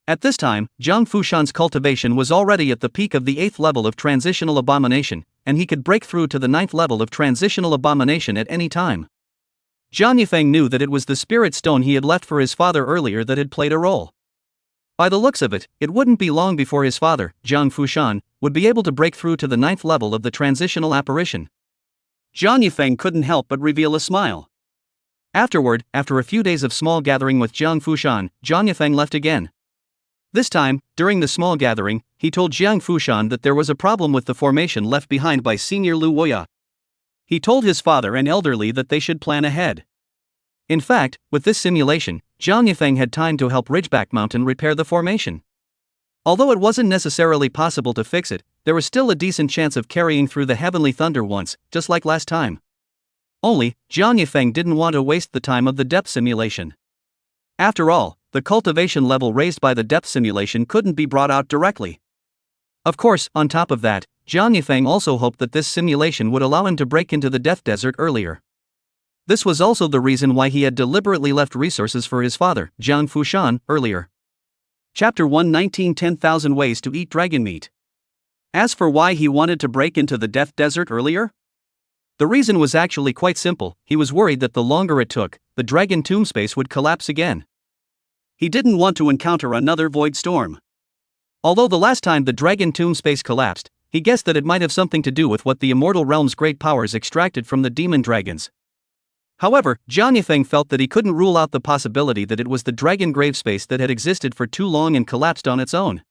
At this time, Jiang Fushan's cultivation was already at the peak of the 8th level of Transitional Abomination, and he could break through to the 9th level of Transitional Abomination at any time. Jiang Yifeng knew that it was the spirit stone he had left for his father earlier that had played a role. By the looks of it, it wouldn't be long before his father, Jiang Fushan, would be able to break through to the 9th level of the Transitional Apparition. Jiang Yifeng couldn't help but reveal a smile. Afterward, after a few days of small gathering with Jiang Fushan, Jiang Yifeng left again. This time, during the small gathering, he told Jiang Fushan that there was a problem with the formation left behind by Senior Lu Woya. He told his father and elderly that they should plan ahead. In fact, with this simulation, Jiang Yifeng had time to help Ridgeback Mountain repair the formation. Although it wasn't necessarily possible to fix it, there was still a decent chance of carrying through the Heavenly Thunder once, just like last time. Only, Jiang Yifeng didn't want to waste the time of the depth simulation. After all, the cultivation level raised by the depth simulation couldn't be brought out directly. Of course, on top of that, Jiang Yifeng also hoped that this simulation would allow him to break into the Death Desert earlier. This was also the reason why he had deliberately left resources for his father, Jiang Fushan, earlier. Chapter 119: 10,000 Ways to Eat Dragon Meat. As for why he wanted to break into the Death Desert earlier? The reason was actually quite simple: he was worried that the longer it took, the dragon tomb space would collapse again. He didn't want to encounter another void storm. Although the last time the dragon tomb space collapsed, he guessed that it might have something to do with what the Immortal Realm's great powers extracted from the demon dragons. However, Jiang Yifeng felt that he couldn't rule out the possibility that it was the dragon grave space that had existed for too long and collapsed on its own.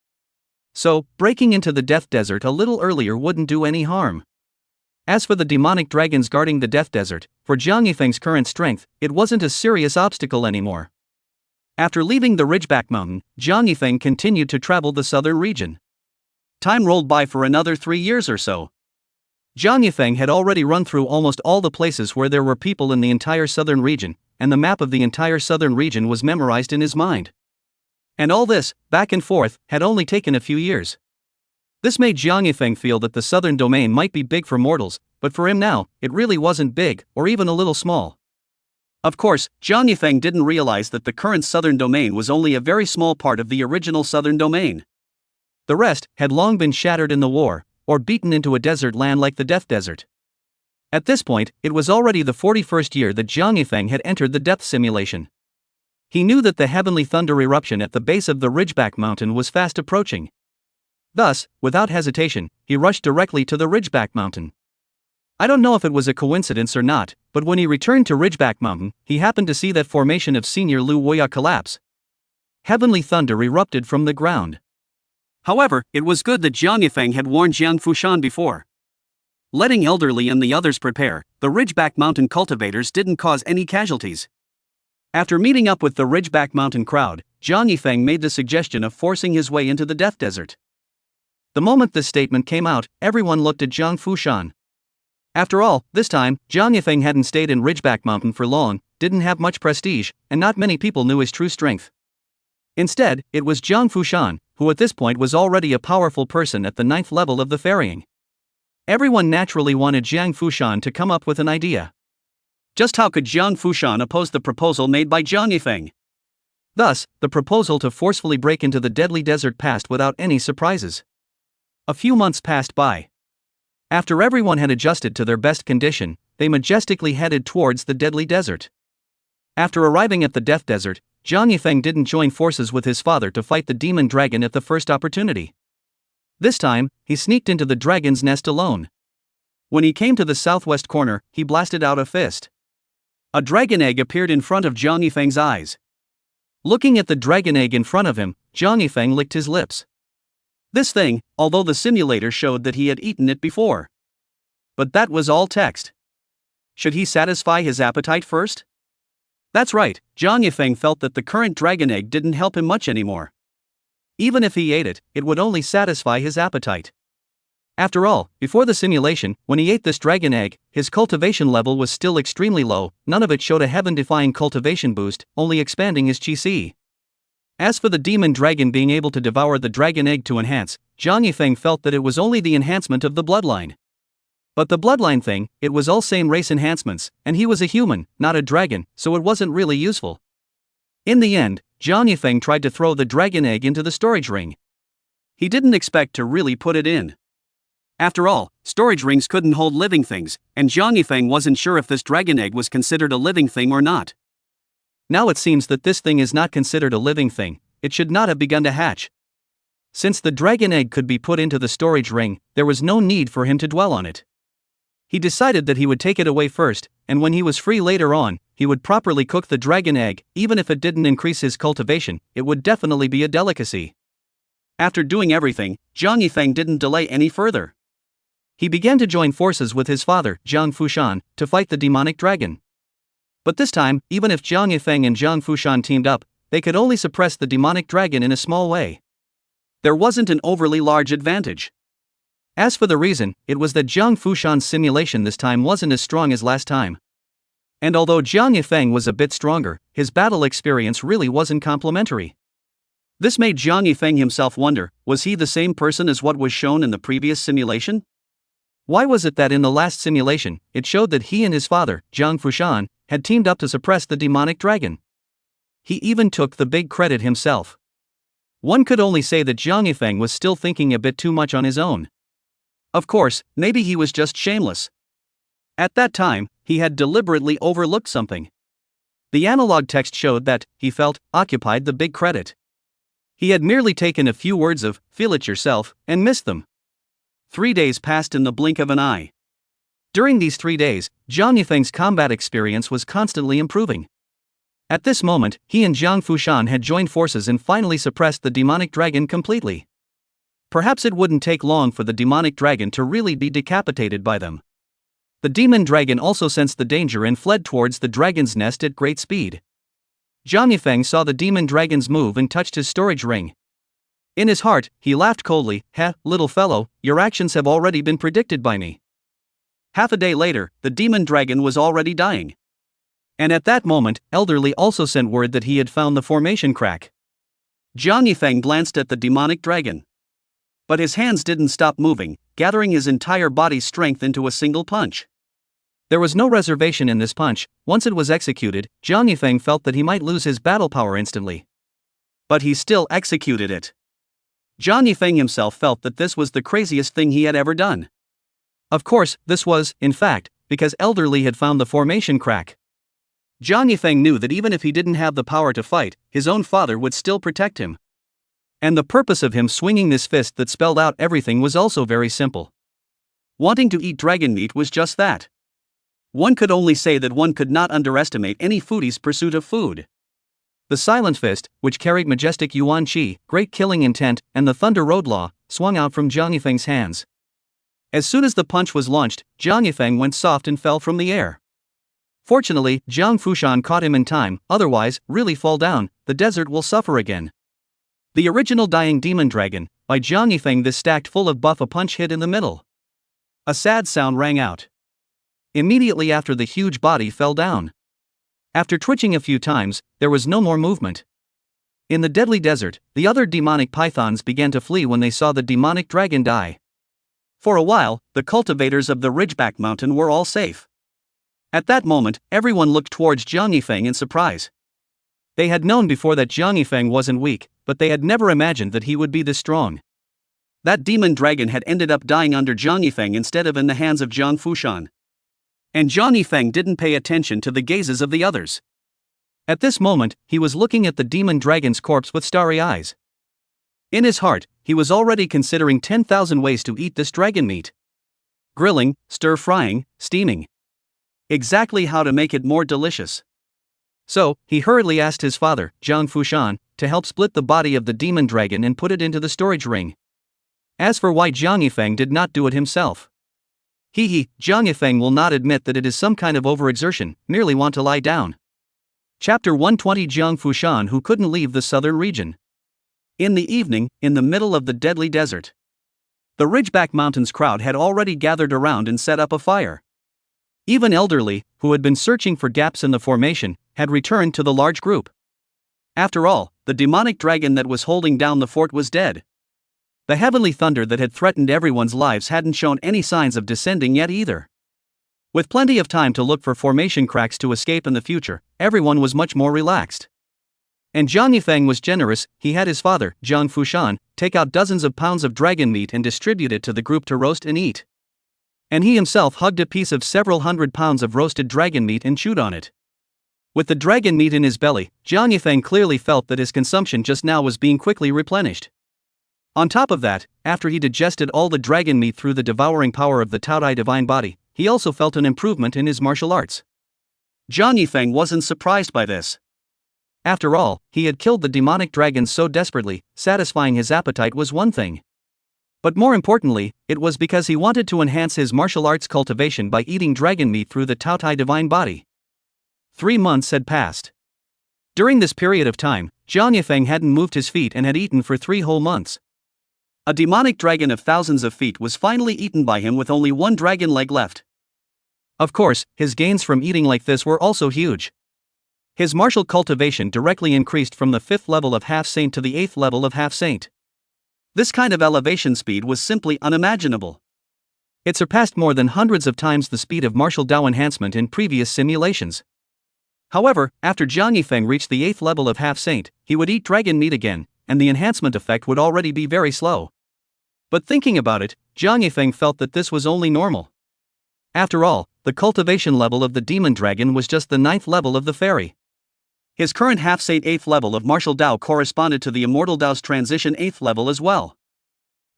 So, breaking into the Death Desert a little earlier wouldn't do any harm. As for the demonic dragons guarding the Death Desert, for Jiang Yifeng's current strength, it wasn't a serious obstacle anymore. After leaving the Ridgeback Mountain, Jiang Yifeng continued to travel the southern region. Time rolled by for another 3 years or so. Jiang Yifeng had already run through almost all the places where there were people in the entire southern region, and the map of the entire southern region was memorized in his mind. And all this, back and forth, had only taken a few years. This made Jiang Yifeng feel that the southern domain might be big for mortals, but for him now, it really wasn't big, or even a little small. Of course, Jiang Yifeng didn't realize that the current southern domain was only a very small part of the original southern domain. The rest had long been shattered in the war, or beaten into a desert land like the Death Desert. At this point, it was already the 41st year that Jiang Yifeng had entered the depth simulation. He knew that the heavenly thunder eruption at the base of the Ridgeback Mountain was fast approaching. Thus, without hesitation, he rushed directly to the Ridgeback Mountain. I don't know if it was a coincidence or not, but when he returned to Ridgeback Mountain, he happened to see that formation of Senior Lu Woya collapse. Heavenly thunder erupted from the ground. However, it was good that Jiang Yifeng had warned Jiang Fushan before. Letting elderly and the others prepare, the Ridgeback Mountain cultivators didn't cause any casualties. After meeting up with the Ridgeback Mountain crowd, Jiang Yifeng made the suggestion of forcing his way into the Death Desert. The moment this statement came out, everyone looked at Jiang Fushan. After all, this time, Jiang Yifeng hadn't stayed in Ridgeback Mountain for long, didn't have much prestige, and not many people knew his true strength. Instead, it was Jiang Fushan, who at this point was already a powerful person at the 9th level of the ferrying. Everyone naturally wanted Jiang Fushan to come up with an idea. Just how could Jiang Fushan oppose the proposal made by Jiang Yifeng? Thus, the proposal to forcefully break into the deadly desert passed without any surprises. A few months passed by. After everyone had adjusted to their best condition, they majestically headed towards the deadly desert. After arriving at the Death Desert, Jiang Yifeng didn't join forces with his father to fight the demon dragon at the first opportunity. This time, he sneaked into the dragon's nest alone. When he came to the southwest corner, he blasted out a fist. A dragon egg appeared in front of Jiang Yifeng's eyes. Looking at the dragon egg in front of him, Jiang Yifeng licked his lips. This thing, although the simulator showed that he had eaten it before. But that was all text. Should he satisfy his appetite first? That's right, Jiang Yifeng felt that the current dragon egg didn't help him much anymore. Even if he ate it, it would only satisfy his appetite. After all, before the simulation, when he ate this dragon egg, his cultivation level was still extremely low, none of it showed a heaven-defying cultivation boost, only expanding his chi. As for the demon dragon being able to devour the dragon egg to enhance, Jiang Yifeng felt that it was only the enhancement of the bloodline. But the bloodline thing, it was all same race enhancements, and he was a human, not a dragon, so it wasn't really useful. In the end, Jiang Yifeng tried to throw the dragon egg into the storage ring. He didn't expect to really put it in. After all, storage rings couldn't hold living things, and Jiang Yifeng wasn't sure if this dragon egg was considered a living thing or not. Now it seems that this thing is not considered a living thing, it should not have begun to hatch. Since the dragon egg could be put into the storage ring, there was no need for him to dwell on it. He decided that he would take it away first, and when he was free later on, he would properly cook the dragon egg. Even if it didn't increase his cultivation, it would definitely be a delicacy. After doing everything, Jiang Yifeng didn't delay any further. He began to join forces with his father, Jiang Fushan, to fight the demonic dragon. But this time, even if Jiang Yifeng and Jiang Fushan teamed up, they could only suppress the demonic dragon in a small way. There wasn't an overly large advantage. As for the reason, it was that Jiang Fushan's simulation this time wasn't as strong as last time. And although Jiang Yifeng was a bit stronger, his battle experience really wasn't complementary. This made Jiang Yifeng himself wonder, was he the same person as what was shown in the previous simulation? Why was it that in the last simulation, it showed that he and his father, Jiang Fushan, had teamed up to suppress the demonic dragon? He even took the big credit himself. One could only say that Jiang Yifeng was still thinking a bit too much on his own. Of course, maybe he was just shameless. At that time, he had deliberately overlooked something. The analog text showed that, he felt, occupied the big credit. He had merely taken a few words of, "feel it yourself," and missed them. 3 days passed in the blink of an eye. During these 3 days, Jiang Yifeng's combat experience was constantly improving. At this moment, he and Jiang Fushan had joined forces and finally suppressed the demonic dragon completely. Perhaps it wouldn't take long for the demonic dragon to really be decapitated by them. The demon dragon also sensed the danger and fled towards the dragon's nest at great speed. Jiang Yifeng saw the demon dragon's move and touched his storage ring. In his heart, he laughed coldly, "Heh, little fellow, your actions have already been predicted by me." Half a day later, the demon dragon was already dying. And at that moment, Elderly also sent word that he had found the formation crack. Jiang Yifeng glanced at the demonic dragon. But his hands didn't stop moving, gathering his entire body's strength into a single punch. There was no reservation in this punch. Once it was executed, Jiang Yifeng felt that he might lose his battle power instantly. But he still executed it. Jiang Yifeng himself felt that this was the craziest thing he had ever done. Of course, this was, in fact, because Elderly had found the formation crack. Jiang Yifeng knew that even if he didn't have the power to fight, his own father would still protect him. And the purpose of him swinging this fist that spelled out everything was also very simple. Wanting to eat dragon meat was just that. One could only say that one could not underestimate any foodie's pursuit of food. The Silent Fist, which carried majestic Yuan Qi, great killing intent, and the Thunder Road Law, swung out from Jiang Yifeng's hands. As soon as the punch was launched, Jiang Yifeng went soft and fell from the air. Fortunately, Jiang Fushan caught him in time, otherwise, really fall down, the desert will suffer again. The original Dying Demon Dragon, by Jiang Yifeng. This stacked full of buff, a punch hit in the middle. A sad sound rang out. Immediately after, the huge body fell down. After twitching a few times, there was no more movement. In the deadly desert, the other demonic pythons began to flee when they saw the demonic dragon die. For a while, the cultivators of the Ridgeback Mountain were all safe. At that moment, everyone looked towards Jiang Yifeng in surprise. They had known before that Jiang Yifeng wasn't weak, but they had never imagined that he would be this strong. That demon dragon had ended up dying under Jiang Yifeng instead of in the hands of Jiang Fushan. And Jiang Yifeng didn't pay attention to the gazes of the others. At this moment, he was looking at the demon dragon's corpse with starry eyes. In his heart, he was already considering 10,000 ways to eat this dragon meat. Grilling, stir-frying, steaming. Exactly how to make it more delicious. So, he hurriedly asked his father, Jiang Fushan, to help split the body of the demon dragon and put it into the storage ring. As for why Jiang Yifeng did not do it himself. Jiang Yifeng will not admit that it is some kind of overexertion, merely want to lie down. Chapter 120. Jiang Fushan, who couldn't leave the southern region. In the evening, in the middle of the deadly desert, the Ridgeback Mountains crowd had already gathered around and set up a fire. Even elderly, who had been searching for gaps in the formation, had returned to the large group. After all, the demonic dragon that was holding down the fort was dead. The heavenly thunder that had threatened everyone's lives hadn't shown any signs of descending yet either. With plenty of time to look for formation cracks to escape in the future, everyone was much more relaxed. And Jiang Yifeng was generous. He had his father, Jiang Fushan, take out dozens of pounds of dragon meat and distribute it to the group to roast and eat. And he himself hugged a piece of several 100 pounds of roasted dragon meat and chewed on it. With the dragon meat in his belly, Jiang Yifeng clearly felt that his consumption just now was being quickly replenished. On top of that, after he digested all the dragon meat through the devouring power of the Taodai divine body, he also felt an improvement in his martial arts. Jiang Yifeng wasn't surprised by this. After all, he had killed the demonic dragon so desperately, satisfying his appetite was one thing. But more importantly, it was because he wanted to enhance his martial arts cultivation by eating dragon meat through the Taodai divine body. 3 months had passed. During this period of time, Jiang Yifeng hadn't moved his feet and had eaten for 3 whole months. A demonic dragon of thousands of feet was finally eaten by him with only one dragon leg left. Of course, his gains from eating like this were also huge. His martial cultivation directly increased from the 5th level of half-saint to the 8th level of half-saint. This kind of elevation speed was simply unimaginable. It surpassed more than hundreds of times the speed of martial Dao enhancement in previous simulations. However, after Jiang Yifeng reached the 8th level of half-saint, he would eat dragon meat again, and the enhancement effect would already be very slow. But thinking about it, Jiang Yifeng felt that this was only normal. After all, the cultivation level of the demon dragon was just the 9th level of the fairy. His current half-saint 8th level of martial Dao corresponded to the immortal Dao's transition 8th level as well.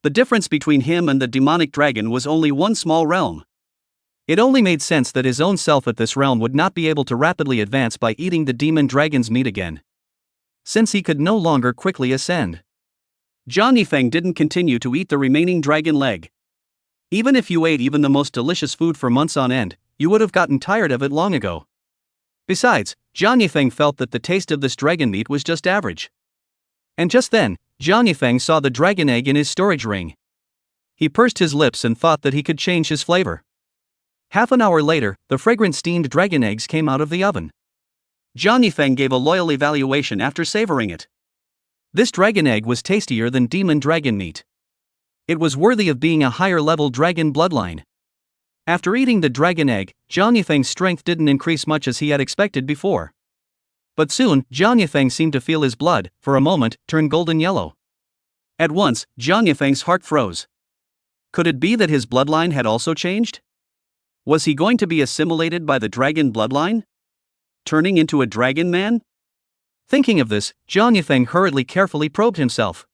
The difference between him and the demonic dragon was only one small realm. It only made sense that his own self at this realm would not be able to rapidly advance by eating the demon dragon's meat again, since he could no longer quickly ascend. Jiang Yifeng didn't continue to eat the remaining dragon leg. Even if you ate even the most delicious food for months on end, you would have gotten tired of it long ago. Besides, Jiang Yifeng felt that the taste of this dragon meat was just average. And just then, Jiang Yifeng saw the dragon egg in his storage ring. He pursed his lips and thought that he could change his flavor. Half an hour later, the fragrant steamed dragon eggs came out of the oven. Jiang Yifeng gave a loyal evaluation after savoring it. This dragon egg was tastier than demon dragon meat. It was worthy of being a higher-level dragon bloodline. After eating the dragon egg, Jiang Yifeng's strength didn't increase much as he had expected before. But soon, Jiang Yifeng seemed to feel his blood, for a moment, turn golden yellow. At once, Jiang Yifeng's heart froze. Could it be that his bloodline had also changed? Was he going to be assimilated by the dragon bloodline? Turning into a dragon man? Thinking of this, Jiang Yifeng hurriedly carefully probed himself.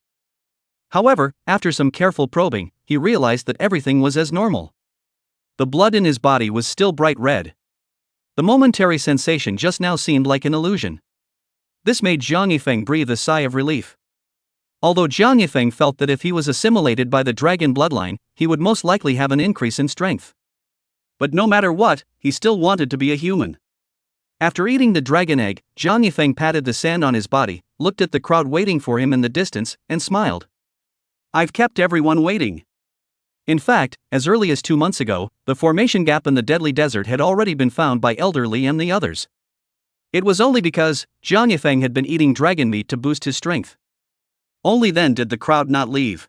However, after some careful probing, he realized that everything was as normal. The blood in his body was still bright red. The momentary sensation just now seemed like an illusion. This made Jiang Yifeng breathe a sigh of relief. Although Jiang Yifeng felt that if he was assimilated by the dragon bloodline, he would most likely have an increase in strength. But no matter what, he still wanted to be a human. After eating the dragon egg, Jiang Yifeng patted the sand on his body, looked at the crowd waiting for him in the distance, and smiled. I've kept everyone waiting. In fact, as early as 2 months ago, the formation gap in the deadly desert had already been found by Elder Li and the others. It was only because Jiang Yifeng had been eating dragon meat to boost his strength. Only then did the crowd not leave.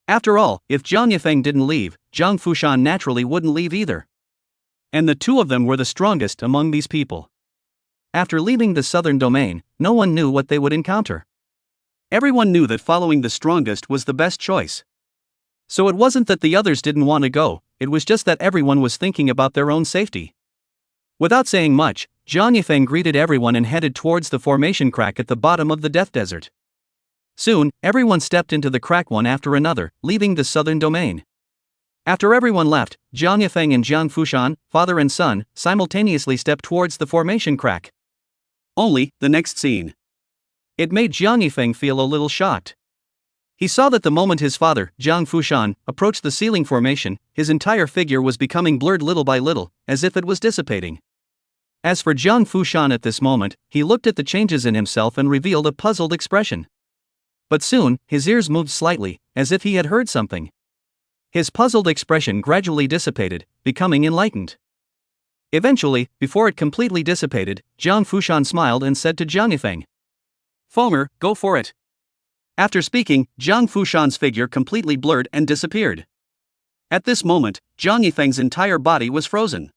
After all, if Jiang Yifeng didn't leave, Zhang Fushan naturally wouldn't leave either. And the two of them were the strongest among these people. After leaving the southern domain, no one knew what they would encounter. Everyone knew that following the strongest was the best choice. So it wasn't that the others didn't want to go, it was just that everyone was thinking about their own safety. Without saying much, Jiang Yifeng greeted everyone and headed towards the formation crack at the bottom of the death desert. Soon, everyone stepped into the crack one after another, leaving the southern domain. After everyone left, Jiang Yifeng and Zhang Fushan, father and son, simultaneously stepped towards the formation crack. Only, the next scene. It made Jiang Yifeng feel a little shocked. He saw that the moment his father, Zhang Fushan, approached the ceiling formation, his entire figure was becoming blurred little by little, as if it was dissipating. As for Zhang Fushan at this moment, he looked at the changes in himself and revealed a puzzled expression. But soon, his ears moved slightly, as if he had heard something. His puzzled expression gradually dissipated, becoming enlightened. Eventually, before it completely dissipated, Zhang Fushan smiled and said to Jiang Yifeng, "Fomer, go for it." After speaking, Zhang Fushan's figure completely blurred and disappeared. At this moment, Jiang Yifeng's entire body was frozen.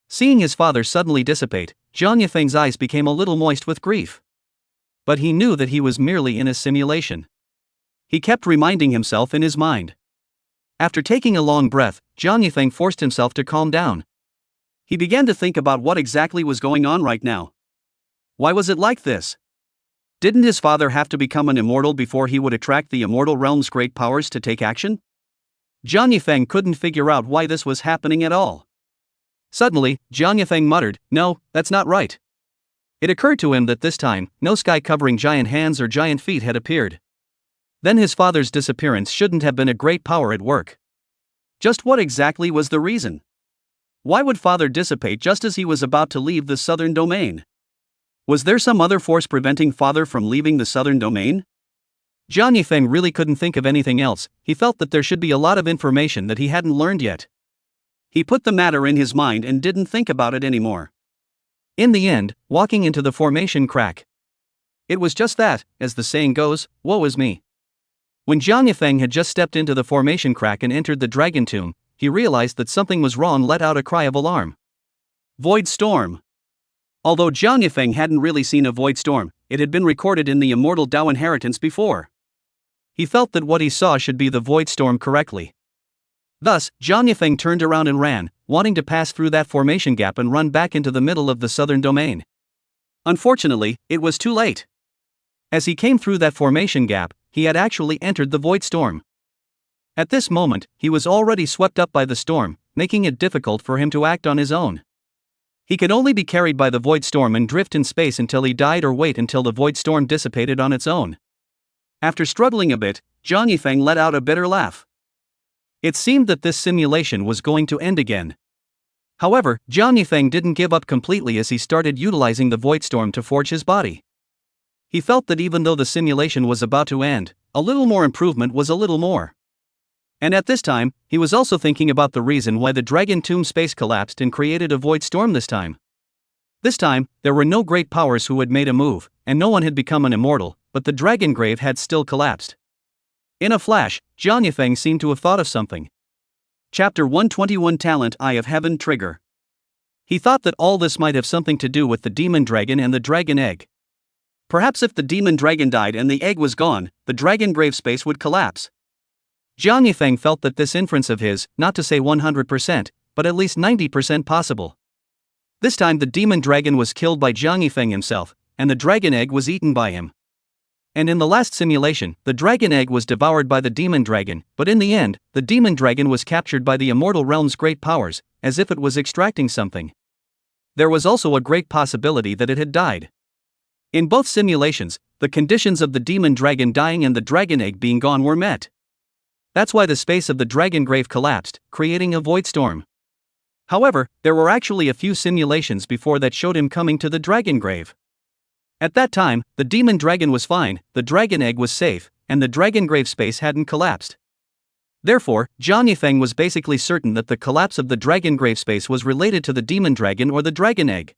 Seeing his father suddenly dissipate, Jiang Yifeng's eyes became a little moist with grief. But he knew that he was merely in a simulation. He kept reminding himself in his mind. After taking a long breath, Jiang Yifeng forced himself to calm down. He began to think about what exactly was going on right now. Why was it like this? Didn't his father have to become an immortal before he would attract the immortal realm's great powers to take action? Jiang Yifeng couldn't figure out why this was happening at all. Suddenly, Jiang Yifeng muttered, "No, that's not right." It occurred to him that this time, no sky-covering giant hands or giant feet had appeared. Then his father's disappearance shouldn't have been a great power at work. Just what exactly was the reason? Why would father dissipate just as he was about to leave the southern domain? Was there some other force preventing father from leaving the southern domain? Jiang Yifeng really couldn't think of anything else. He felt that there should be a lot of information that he hadn't learned yet. He put the matter in his mind and didn't think about it anymore. In the end, walking into the formation crack. It was just that, as the saying goes, woe is me. When Jiang Yifeng had just stepped into the formation crack and entered the dragon tomb, he realized that something was wrong, let out a cry of alarm. Void storm. Although Jiang Yifeng hadn't really seen a void storm, it had been recorded in the immortal Dao inheritance before. He felt that what he saw should be the void storm correctly. Thus, Jiang Yifeng turned around and ran, wanting to pass through that formation gap and run back into the middle of the southern domain. Unfortunately, it was too late. As he came through that formation gap, he had actually entered the void storm. At this moment, he was already swept up by the storm, making it difficult for him to act on his own. He could only be carried by the void storm and drift in space until he died or wait until the void storm dissipated on its own. After struggling a bit, Jiang Yifeng let out a bitter laugh. It seemed that this simulation was going to end again. However, Jiang Yifeng didn't give up completely as he started utilizing the void storm to forge his body. He felt that even though the simulation was about to end, a little more improvement was a little more. And at this time, he was also thinking about the reason why the Dragon Tomb space collapsed and created a void storm this time. This time, there were no great powers who had made a move, and no one had become an immortal, but the Dragon Grave had still collapsed. In a flash, Jiang Yifeng seemed to have thought of something. Chapter 121 Talent Eye of Heaven Trigger. He thought that all this might have something to do with the demon dragon and the dragon egg. Perhaps if the demon dragon died and the egg was gone, the Dragon Grave space would collapse. Jiang Yifeng felt that this inference of his, not to say 100%, but at least 90% possible. This time the demon dragon was killed by Jiang Yifeng himself, and the dragon egg was eaten by him. And in the last simulation, the dragon egg was devoured by the demon dragon, but in the end, the demon dragon was captured by the immortal realm's great powers, as if it was extracting something. There was also a great possibility that it had died. In both simulations, the conditions of the demon dragon dying and the dragon egg being gone were met. That's why the space of the dragon grave collapsed, creating a void storm. However, there were actually a few simulations before that showed him coming to the dragon grave. At that time, the demon dragon was fine, the dragon egg was safe, and the dragon grave space hadn't collapsed. Therefore, Jiang Yifeng was basically certain that the collapse of the dragon grave space was related to the demon dragon or the dragon egg.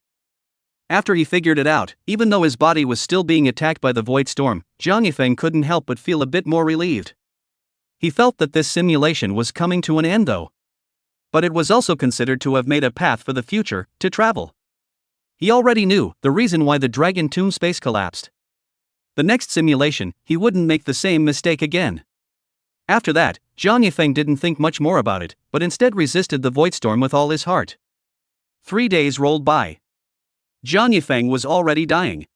After he figured it out, even though his body was still being attacked by the void storm, Jiang Yifeng couldn't help but feel a bit more relieved. He felt that this simulation was coming to an end though. But it was also considered to have made a path for the future, to travel. He already knew the reason why the dragon tomb space collapsed. The next simulation, he wouldn't make the same mistake again. After that, Jiang Yifeng didn't think much more about it, but instead resisted the void storm with all his heart. 3 days rolled by. Jiang Yifeng was already dying.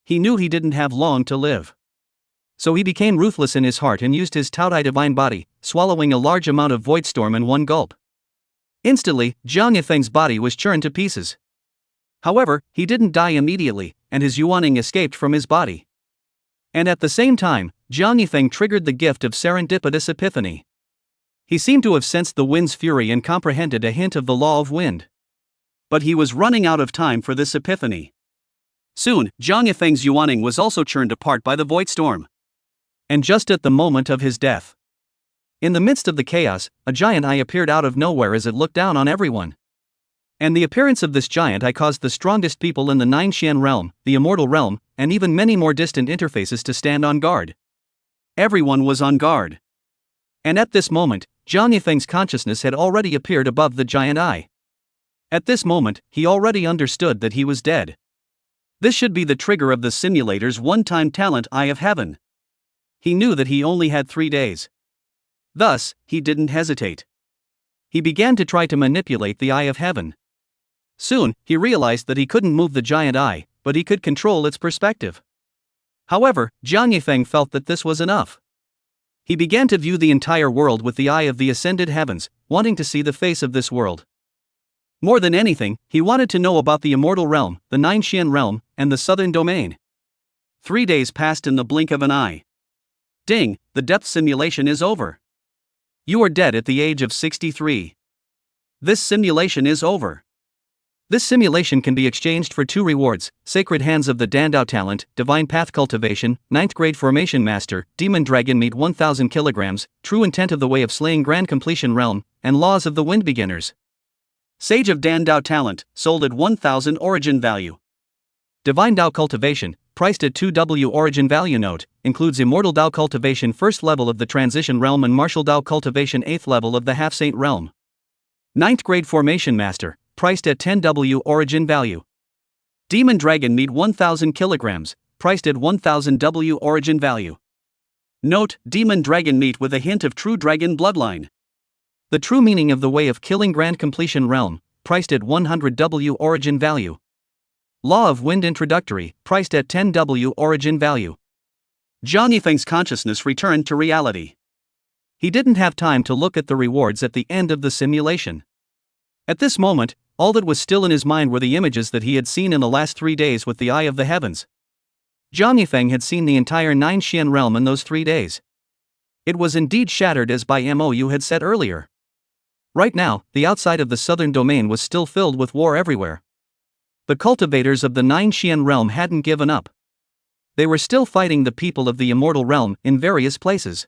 He knew he didn't have long to live. So he became ruthless in his heart and used his Taodai divine body, swallowing a large amount of void storm in one gulp. Instantly, Jiang Yifeng's body was churned to pieces. However, he didn't die immediately, and his Yuaning escaped from his body. And at the same time, Jiang Yifeng triggered the gift of serendipitous epiphany. He seemed to have sensed the wind's fury and comprehended a hint of the law of wind. But he was running out of time for this epiphany. Soon, Jiang Yifeng's Yuaning was also churned apart by the void storm. And just at the moment of his death, in the midst of the chaos, a giant eye appeared out of nowhere as it looked down on everyone. And the appearance of this giant eye caused the strongest people in the Nine Xian realm, the immortal realm, and even many more distant interfaces to stand on guard. Everyone was on guard. And at this moment, Jiang Yifeng's consciousness had already appeared above the giant eye. At this moment, he already understood that he was dead. This should be the trigger of the simulator's one-time talent Eye of Heaven. He knew that he only had 3 days. Thus, he didn't hesitate. He began to try to manipulate the Eye of Heaven. Soon, he realized that he couldn't move the giant eye, but he could control its perspective. However, Jiang Yifeng felt that this was enough. He began to view the entire world with the eye of the ascended heavens, wanting to see the face of this world. More than anything, he wanted to know about the immortal realm, the Nine Xian realm, and the southern domain. 3 days passed in the blink of an eye. Ding, the depth simulation is over. You are dead at the age of 63. This simulation is over. This simulation can be exchanged for 2 rewards: Sacred Hands of the Dandao Talent, Divine Path Cultivation, 9th Grade Formation Master, Demon Dragon Meat 1000 kilograms, True Intent of the Way of Slaying Grand Completion Realm, and Laws of the Wind Beginners. Sage of Dandao Talent, sold at 1000 origin value. Divine Dao Cultivation, priced at 2W origin value. Note, includes Immortal Dao Cultivation 1st level of the Transition Realm and Martial Dao Cultivation 8th level of the Half Saint Realm. 9th Grade Formation Master, priced at 10W origin value. Demon Dragon Meat 1000 kilograms, priced at 1000W origin value. Note, Demon Dragon Meat with a hint of true dragon bloodline. The true meaning of the way of killing Grand Completion Realm, priced at 100W origin value. Law of Wind Introductory, priced at 10W origin value. Jiang Yifeng's consciousness returned to reality. He didn't have time to look at the rewards at the end of the simulation. At this moment, all that was still in his mind were the images that he had seen in the last 3 days with the Eye of the Heavens. Jiang Yifeng had seen the entire Nine Xian realm in those 3 days. It was indeed shattered as by Mou had said earlier. Right now, the outside of the southern domain was still filled with war everywhere. The cultivators of the Nine Xian realm hadn't given up. They were still fighting the people of the immortal realm in various places.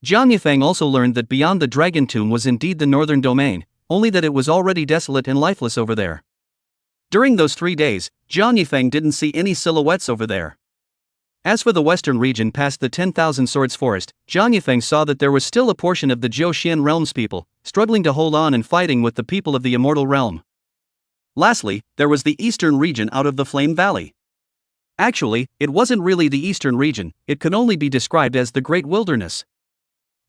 Jiang Yifeng also learned that beyond the dragon tomb was indeed the northern domain, only that it was already desolate and lifeless over there. During those 3 days, Jiang Yifeng didn't see any silhouettes over there. As for the western region past the 10,000 Swords Forest, Jiang Yifeng saw that there was still a portion of the Jiao Xian realm's people, struggling to hold on and fighting with the people of the immortal realm. Lastly, there was the eastern region out of the Flame Valley. Actually, it wasn't really the eastern region, it could only be described as the Great Wilderness.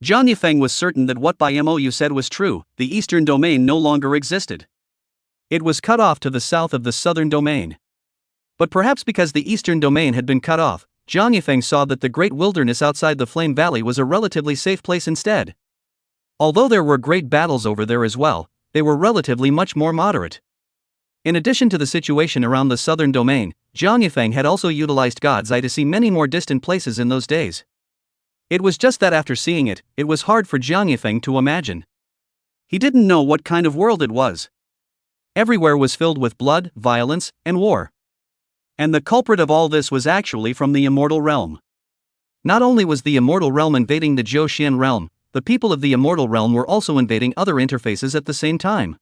Jiang Yifeng was certain that what by Mou said was true, the eastern domain no longer existed. It was cut off to the south of the southern domain. But perhaps because the eastern domain had been cut off, Jiang Yifeng saw that the Great Wilderness outside the Flame Valley was a relatively safe place instead. Although there were great battles over there as well, they were relatively much more moderate. In addition to the situation around the southern domain, Jiang Yifeng had also utilized God's Eye to see many more distant places in those days. It was just that after seeing it, it was hard for Jiang Yifeng to imagine. He didn't know what kind of world it was. Everywhere was filled with blood, violence, and war. And the culprit of all this was actually from the immortal realm. Not only was the immortal realm invading the Zhou Xian realm, the people of the immortal realm were also invading other interfaces at the same time.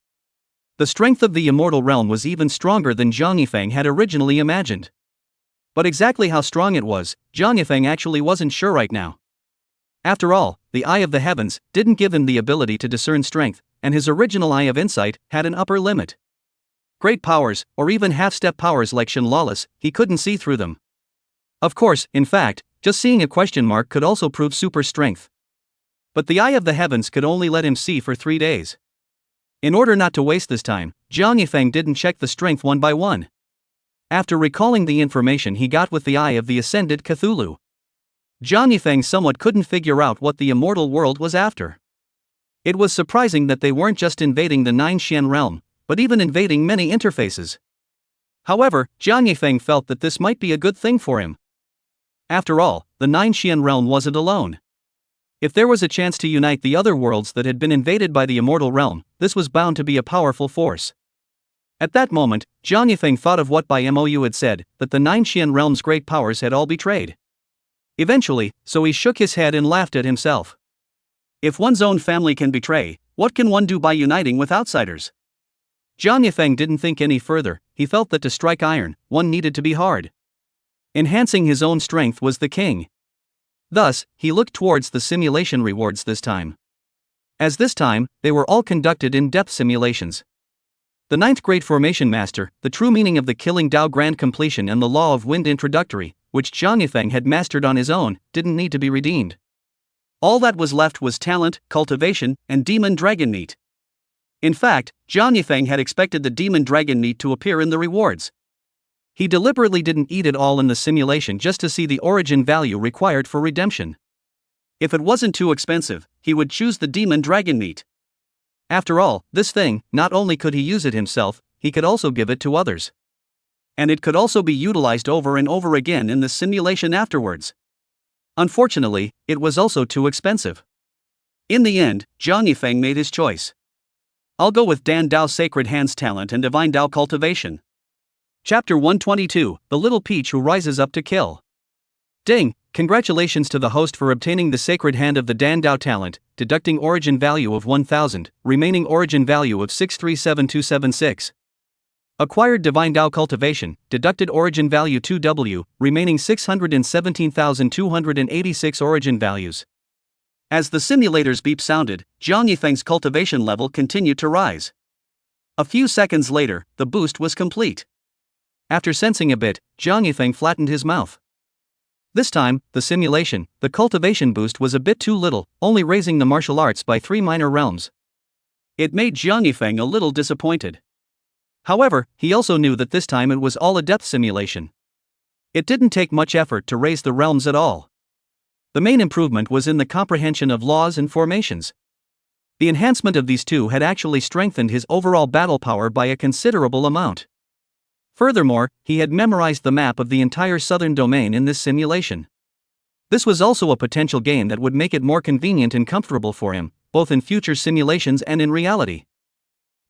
The strength of the immortal realm was even stronger than Zhang Yifeng had originally imagined. But exactly how strong it was, Zhang Yifeng actually wasn't sure right now. After all, the Eye of the Heavens didn't give him the ability to discern strength, and his original Eye of Insight had an upper limit. Great powers, or even half-step powers like Shenlawless, he couldn't see through them. Of course, in fact, just seeing a question mark could also prove super strength. But the Eye of the Heavens could only let him see for 3 days. In order not to waste this time, Zhang Yifeng didn't check the strength one by one. After recalling the information he got with the Eye of the Ascended Cthulhu, Zhang Yifeng somewhat couldn't figure out what the immortal world was after. It was surprising that they weren't just invading the Nine Xian realm, but even invading many interfaces. However, Zhang Yifeng felt that this might be a good thing for him. After all, the Nine Xian realm wasn't alone. If there was a chance to unite the other worlds that had been invaded by the immortal realm, this was bound to be a powerful force. At that moment, Zhang Yifeng thought of what Bai Mou had said, that the Nine Xian realm's great powers had all betrayed. Eventually, so he shook his head and laughed at himself. If one's own family can betray, what can one do by uniting with outsiders? Zhang Yifeng didn't think any further. He felt that to strike iron, one needed to be hard. Enhancing his own strength was the king. Thus, he looked towards the simulation rewards this time. As this time, they were all conducted in-depth simulations. The ninth grade formation master, the true meaning of the killing Tao grand completion and the law of wind introductory, which Zhang Yifeng had mastered on his own, didn't need to be redeemed. All that was left was talent, cultivation, and demon dragon meat. In fact, Zhang Yifeng had expected the demon dragon meat to appear in the rewards. He deliberately didn't eat it all in the simulation just to see the origin value required for redemption. If it wasn't too expensive, he would choose the demon dragon meat. After all, this thing, not only could he use it himself, he could also give it to others. And it could also be utilized over and over again in the simulation afterwards. Unfortunately, it was also too expensive. In the end, Zhang Yifeng made his choice. I'll go with Dan Dao's Sacred Hands talent and Divine Dao Cultivation. Chapter 122, The Little Peach Who Rises Up to Kill. Ding! Congratulations to the host for obtaining the Sacred Hand of the Dan Dao talent, deducting origin value of 1000, remaining origin value of 637276. Acquired Divine Dao Cultivation, deducted origin value 2W, remaining 617,286 origin values. As the simulator's beep sounded, Zhang Yifeng's cultivation level continued to rise. A few seconds later, the boost was complete. After sensing a bit, Zhang Yifeng flattened his mouth. This time, the cultivation boost was a bit too little, only raising the martial arts by 3 minor realms. It made Zhang Yifeng a little disappointed. However, he also knew that this time it was all a depth simulation. It didn't take much effort to raise the realms at all. The main improvement was in the comprehension of laws and formations. The enhancement of these two had actually strengthened his overall battle power by a considerable amount. Furthermore, he had memorized the map of the entire southern domain in this simulation. This was also a potential gain that would make it more convenient and comfortable for him, both in future simulations and in reality.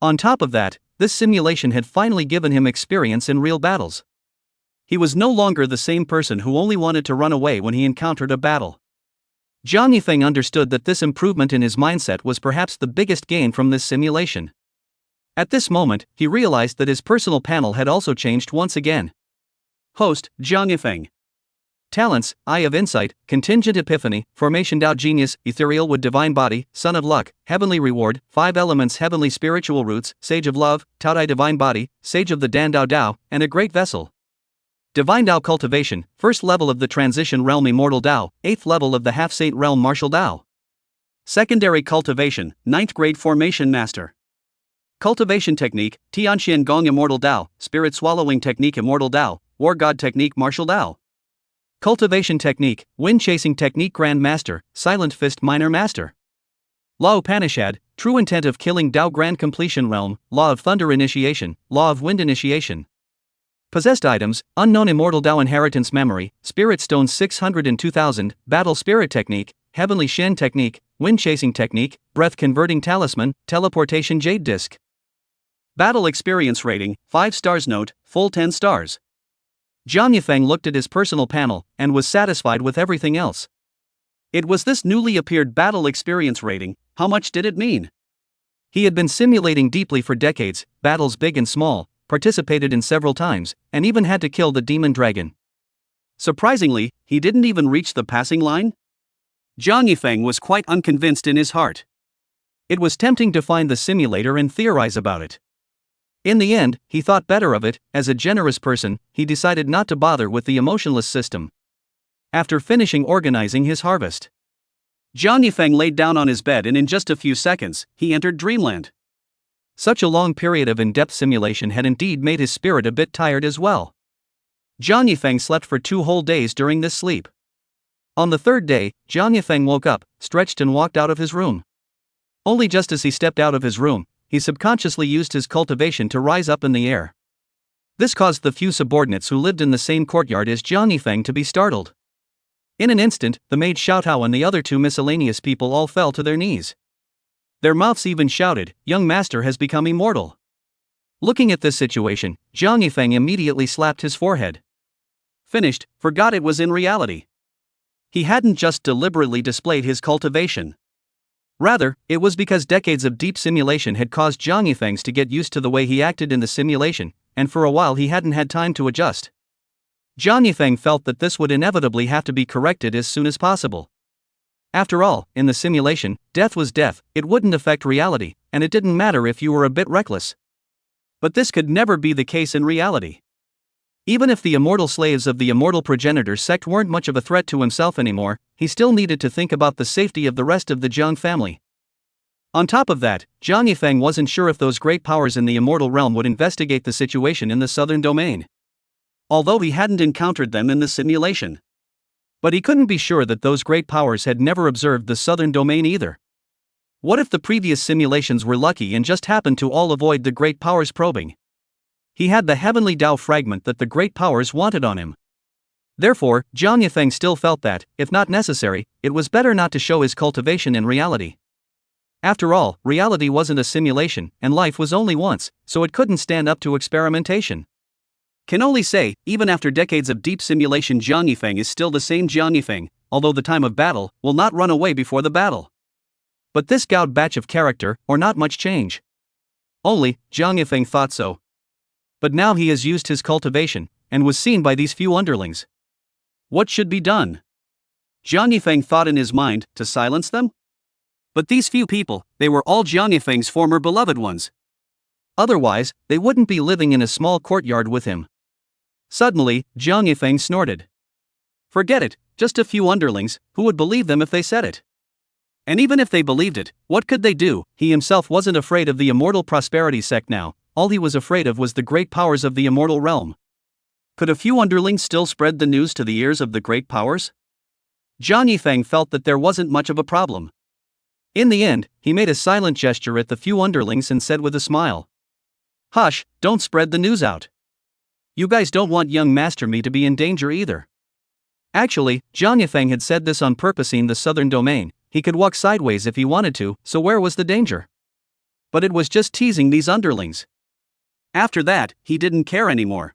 On top of that, this simulation had finally given him experience in real battles. He was no longer the same person who only wanted to run away when he encountered a battle. Zhang Yifeng understood that this improvement in his mindset was perhaps the biggest gain from this simulation. At this moment, he realized that his personal panel had also changed once again. Host, Zhang Yifeng. Talents, Eye of Insight, Contingent Epiphany, Formation Dao Genius, Ethereal Wood Divine Body, Son of Luck, Heavenly Reward, 5 Elements Heavenly Spiritual Roots, Sage of Love, Taodai Divine Body, Sage of the Dan Dao Dao, and a Great Vessel. Divine Dao Cultivation, 1st level of the Transition Realm Immortal Dao, 8th level of the Half-Saint Realm Martial Dao. Secondary Cultivation, 9th grade Formation Master. Cultivation Technique, Tianxian Gong Immortal Dao, Spirit Swallowing Technique Immortal Dao, War God Technique Martial Dao. Cultivation Technique, Wind Chasing Technique Grand Master, Silent Fist Minor Master. Law Upanishad, True Intent of Killing Dao Grand Completion Realm, Law of Thunder Initiation, Law of Wind Initiation. Possessed items, Unknown Immortal Dao Inheritance Memory, Spirit Stone 602,000, Battle Spirit Technique, Heavenly Shen Technique, wind chasing technique, breath converting talisman, teleportation jade disc. Battle experience rating, 5 stars. Note, full 10 stars. Jiang Yifeng looked at his personal panel and was satisfied with everything else. It was this newly appeared battle experience rating. How much did it mean? He had been simulating deeply for decades, battles big and small, participated in several times, and even had to kill the demon dragon. Surprisingly, he didn't even reach the passing line? Jiang Yifeng was quite unconvinced in his heart. It was tempting to find the simulator and theorize about it. In the end, he thought better of it. As a generous person, he decided not to bother with the emotionless system. After finishing organizing his harvest, Jiang Yifeng laid down on his bed and in just a few seconds, he entered dreamland. Such a long period of in-depth simulation had indeed made his spirit a bit tired as well. Jiang Yifeng slept for 2 whole days during this sleep. On the 3rd day, Jiang Yifeng woke up, stretched and walked out of his room. Only just as he stepped out of his room, he subconsciously used his cultivation to rise up in the air. This caused the few subordinates who lived in the same courtyard as Jiang Yifeng to be startled. In an instant, the maid Xiao Tao and the other 2 miscellaneous people all fell to their knees. Their mouths even shouted, "Young master has become immortal." Looking at this situation, Jiang Yifeng immediately slapped his forehead. Finished, forgot it was in reality. He hadn't just deliberately displayed his cultivation. Rather, it was because decades of deep simulation had caused Jiang Yifeng to get used to the way he acted in the simulation, and for a while he hadn't had time to adjust. Jiang Yifeng felt that this would inevitably have to be corrected as soon as possible. After all, in the simulation, death was death, it wouldn't affect reality, and it didn't matter if you were a bit reckless. But this could never be the case in reality. Even if the immortal slaves of the immortal progenitor sect weren't much of a threat to himself anymore, he still needed to think about the safety of the rest of the Jiang family. On top of that, Jiang Yifeng wasn't sure if those great powers in the immortal realm would investigate the situation in the southern domain. Although he hadn't encountered them in the simulation. But he couldn't be sure that those great powers had never observed the southern domain either. What if the previous simulations were lucky and just happened to all avoid the great powers probing? He had the heavenly Tao fragment that the great powers wanted on him. Therefore, Jiang Yifeng still felt that, if not necessary, it was better not to show his cultivation in reality. After all, reality wasn't a simulation, and life was only once, so it couldn't stand up to experimentation. Can only say, even after decades of deep simulation, Jiang Yifeng is still the same Jiang Yifeng, although the time of battle will not run away before the battle. But this Gaud batch of character, or not much change. Only, Jiang Yifeng thought so. But now he has used his cultivation, and was seen by these few underlings. What should be done? Jiang Yifeng thought in his mind, to silence them? But these few people, they were all Jiang Yifeng's former beloved ones. Otherwise, they wouldn't be living in a small courtyard with him. Suddenly, Jiang Yifeng snorted. Forget it, just a few underlings, who would believe them if they said it? And even if they believed it, what could they do? He himself wasn't afraid of the immortal prosperity sect now, all he was afraid of was the great powers of the immortal realm. Could a few underlings still spread the news to the ears of the great powers? Jiang Yifeng felt that there wasn't much of a problem. In the end, he made a silent gesture at the few underlings and said with a smile. Hush, don't spread the news out. You guys don't want young Master Me to be in danger either. Actually, Jiang Yifeng had said this on purpose. In the southern domain, he could walk sideways if he wanted to, so where was the danger? But it was just teasing these underlings. After that, he didn't care anymore.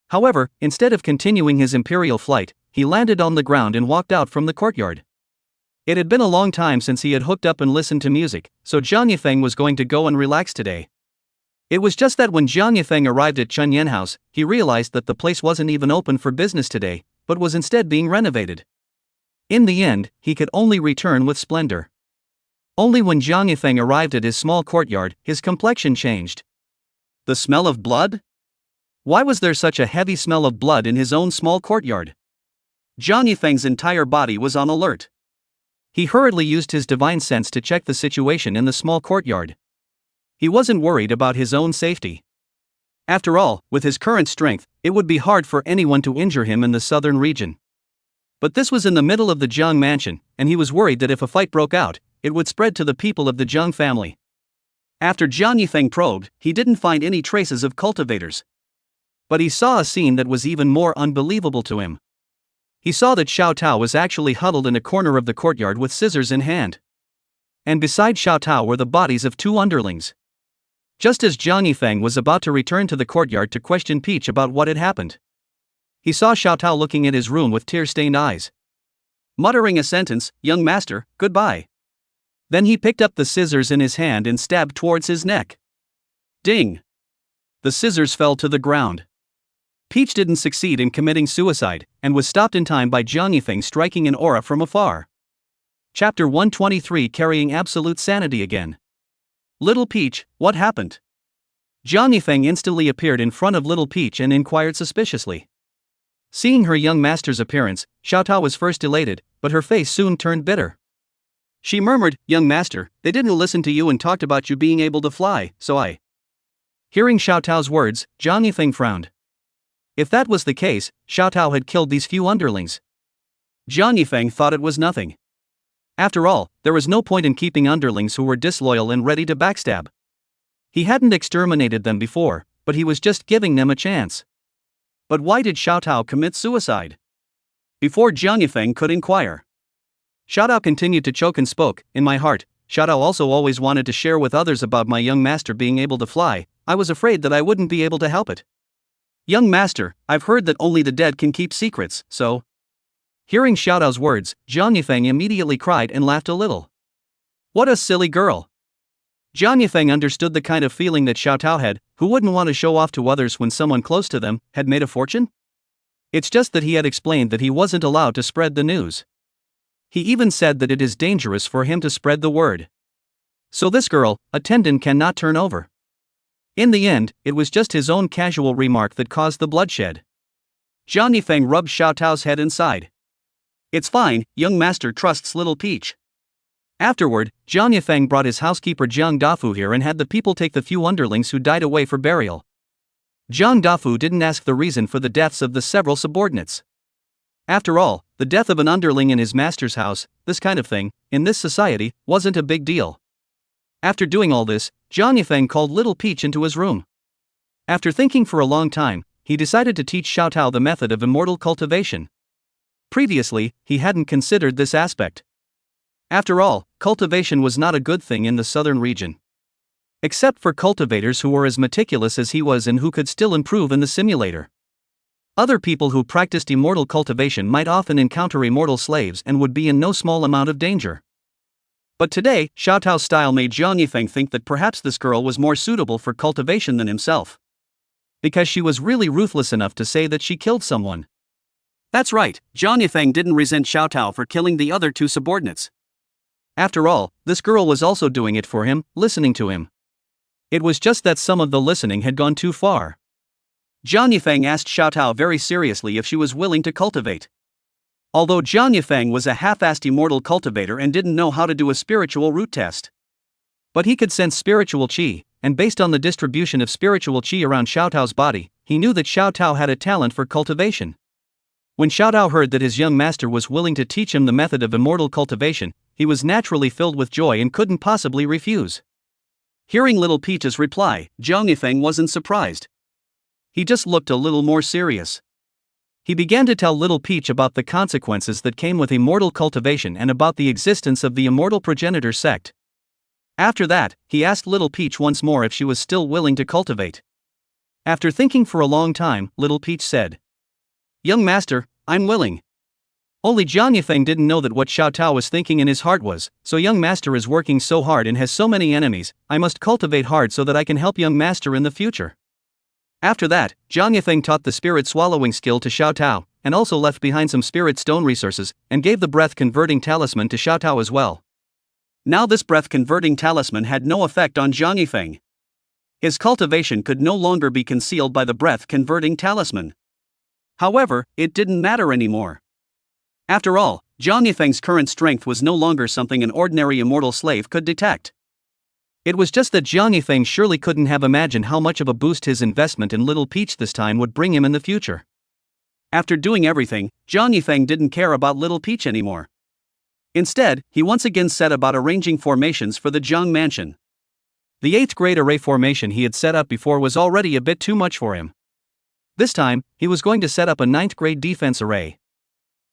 However, instead of continuing his imperial flight, he landed on the ground and walked out from the courtyard. It had been a long time since he had hooked up and listened to music, so Jiang Yifeng was going to go and relax today. It was just that when Jiang Yifeng arrived at Chun Yen House, he realized that the place wasn't even open for business today, but was instead being renovated. In the end, he could only return with splendor. Only when Jiang Yifeng arrived at his small courtyard, his complexion changed. The smell of blood? Why was there such a heavy smell of blood in his own small courtyard? Jiang Yifeng's entire body was on alert. He hurriedly used his divine sense to check the situation in the small courtyard. He wasn't worried about his own safety. After all, with his current strength, it would be hard for anyone to injure him in the southern region. But this was in the middle of the Jiang mansion, and he was worried that if a fight broke out, it would spread to the people of the Jiang family. After Jiang Yifeng probed, he didn't find any traces of cultivators. But he saw a scene that was even more unbelievable to him. He saw that Xiao Tao was actually huddled in a corner of the courtyard with scissors in hand. and beside Xiao Tao were the bodies of two underlings. Just as Jiang Yifeng was about to return to the courtyard to question Peach about what had happened, he saw Xiao Tao looking at his room with tear-stained eyes. Muttering a sentence, "Young master, goodbye." Then he picked up the scissors in his hand and stabbed towards his neck. Ding! The scissors fell to the ground. Peach didn't succeed in committing suicide, and was stopped in time by Jiang Yifeng striking an aura from afar. Chapter 123, Carrying Absolute Sanity Again. Little Peach, what happened? Jiang Yifeng instantly appeared in front of Little Peach and inquired suspiciously. Seeing her young master's appearance, Xiao Tao was first elated, but her face soon turned bitter. She murmured, "Young master, they didn't listen to you and talked about you being able to fly, so I..." Hearing Xiao Tao's words, Jiang Yifeng frowned. If that was the case, Xiao Tao had killed these few underlings. Jiang Yifeng thought it was nothing. After all, there was no point in keeping underlings who were disloyal and ready to backstab. He hadn't exterminated them before, but he was just giving them a chance. But why did Xiao Tao commit suicide? Before Jiang Yifeng could inquire, Xiao Tao continued to choke and spoke, "In my heart, Xiao Tao also always wanted to share with others about my young master being able to fly. I was afraid that I wouldn't be able to help it. Young master, I've heard that only the dead can keep secrets, so..." Hearing Xiao Tao's words, Jiang Yifeng immediately cried and laughed a little. What a silly girl! Jiang Yifeng understood the kind of feeling that Xiao Tao had. Who wouldn't want to show off to others when someone close to them had made a fortune? It's just that he had explained that he wasn't allowed to spread the news. He even said that it is dangerous for him to spread the word. So this girl, a tendon cannot turn over. In the end, it was just his own casual remark that caused the bloodshed. Jiang Yifeng rubbed Xiao Tao's head and sighed. It's fine, young master trusts Little Peach. Afterward, Jiang Yifeng brought his housekeeper Jiang Dafu here and had the people take the few underlings who died away for burial. Jiang Dafu didn't ask the reason for the deaths of the several subordinates. After all, the death of an underling in his master's house, this kind of thing, in this society, wasn't a big deal. After doing all this, Jiang Yifeng called Little Peach into his room. After thinking for a long time, he decided to teach Xiao Tao the method of immortal cultivation. Previously, he hadn't considered this aspect. After all, cultivation was not a good thing in the southern region. Except for cultivators who were as meticulous as he was and who could still improve in the simulator. Other people who practiced immortal cultivation might often encounter immortal slaves and would be in no small amount of danger. But today, Xiao Tao's style made Jiang Yifeng think that perhaps this girl was more suitable for cultivation than himself. Because she was really ruthless enough to say that she killed someone. That's right, Jiang Yifeng didn't resent Xiao Tao for killing the other two subordinates. After all, this girl was also doing it for him, listening to him. It was just that some of the listening had gone too far. Jiang Yifeng asked Xiao Tao very seriously if she was willing to cultivate. Although Jiang Yifeng was a half-assed immortal cultivator and didn't know how to do a spiritual root test. But he could sense spiritual qi, and based on the distribution of spiritual qi around Xiao Tao's body, he knew that Xiao Tao had a talent for cultivation. When Xiao Tao heard that his young master was willing to teach him the method of immortal cultivation, he was naturally filled with joy and couldn't possibly refuse. Hearing Little Peach's reply, Jiang Yifeng wasn't surprised. He just looked a little more serious. He began to tell Little Peach about the consequences that came with immortal cultivation and about the existence of the immortal progenitor sect. After that, he asked Little Peach once more if she was still willing to cultivate. After thinking for a long time, Little Peach said, "Young master, I'm willing." Only Jiang Yifeng didn't know that what Xiao Tao was thinking in his heart was, "So young master is working so hard and has so many enemies, I must cultivate hard so that I can help young master in the future." After that, Jiang Yifeng taught the spirit swallowing skill to Xiao Tao, and also left behind some spirit stone resources, and gave the breath converting talisman to Xiao Tao as well. Now this breath converting talisman had no effect on Jiang Yifeng. His cultivation could no longer be concealed by the breath converting talisman. However, it didn't matter anymore. After all, Jiang Yifeng's current strength was no longer something an ordinary immortal slave could detect. It was just that Jiang Yifeng surely couldn't have imagined how much of a boost his investment in Little Peach this time would bring him in the future. After doing everything, Jiang Yifeng didn't care about Little Peach anymore. Instead, he once again set about arranging formations for the Jiang mansion. The 8th grade array formation he had set up before was already a bit too much for him. This time, he was going to set up a 9th grade defense array.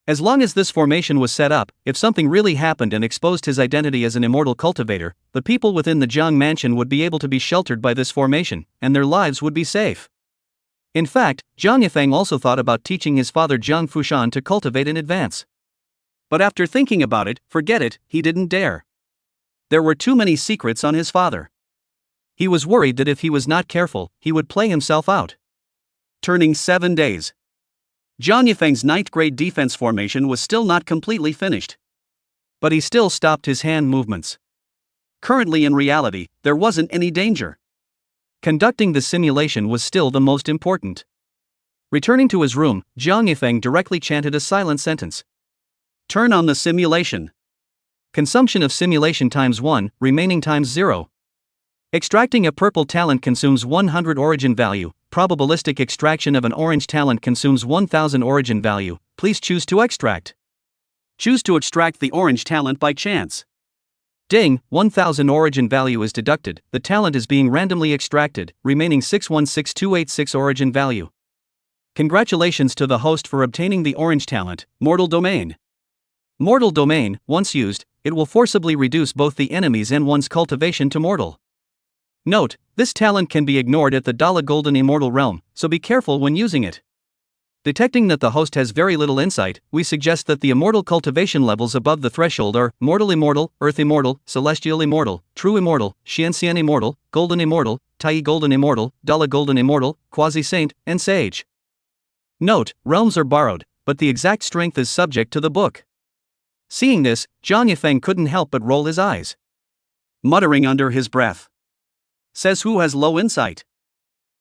As long as this formation was set up, if something really happened and exposed his identity as an immortal cultivator, the people within the Jiang mansion would be able to be sheltered by this formation, and their lives would be safe. In fact, Jiang Yifeng also thought about teaching his father Jiang Fushan to cultivate in advance. But after thinking about it, forget it, he didn't dare. There were too many secrets on his father. He was worried that if he was not careful, he would play himself out. Turning 7 days. Jiang Yifeng's 9th grade defense formation was still not completely finished. But he still stopped his hand movements. Currently, in reality, there wasn't any danger. Conducting the simulation was still the most important. Returning to his room, Jiang Yifeng directly chanted a silent sentence. Turn on the simulation. Consumption of simulation times 1, remaining times 0. Extracting a purple talent consumes 100 origin value. Probabilistic extraction of an orange talent consumes 1000 origin value. Please choose to extract. Choose to extract the orange talent by chance. Ding, 1000 origin value is deducted. The talent is being randomly extracted, remaining 616286 origin value. Congratulations to the host for obtaining the orange talent, Mortal Domain. Mortal Domain, once used, it will forcibly reduce both the enemies and one's cultivation to mortal. Note, this talent can be ignored at the Dala Golden Immortal Realm, so be careful when using it. Detecting that the host has very little insight, we suggest that the immortal cultivation levels above the threshold are Mortal Immortal, Earth Immortal, Celestial Immortal, True Immortal, Xianxian Immortal, Golden Immortal, Tai Golden Immortal, Dala Golden Immortal, Quasi-Saint, and Sage. Note, realms are borrowed, but the exact strength is subject to the book. Seeing this, Jiang Yifeng couldn't help but roll his eyes. Muttering under his breath. Says who has low insight.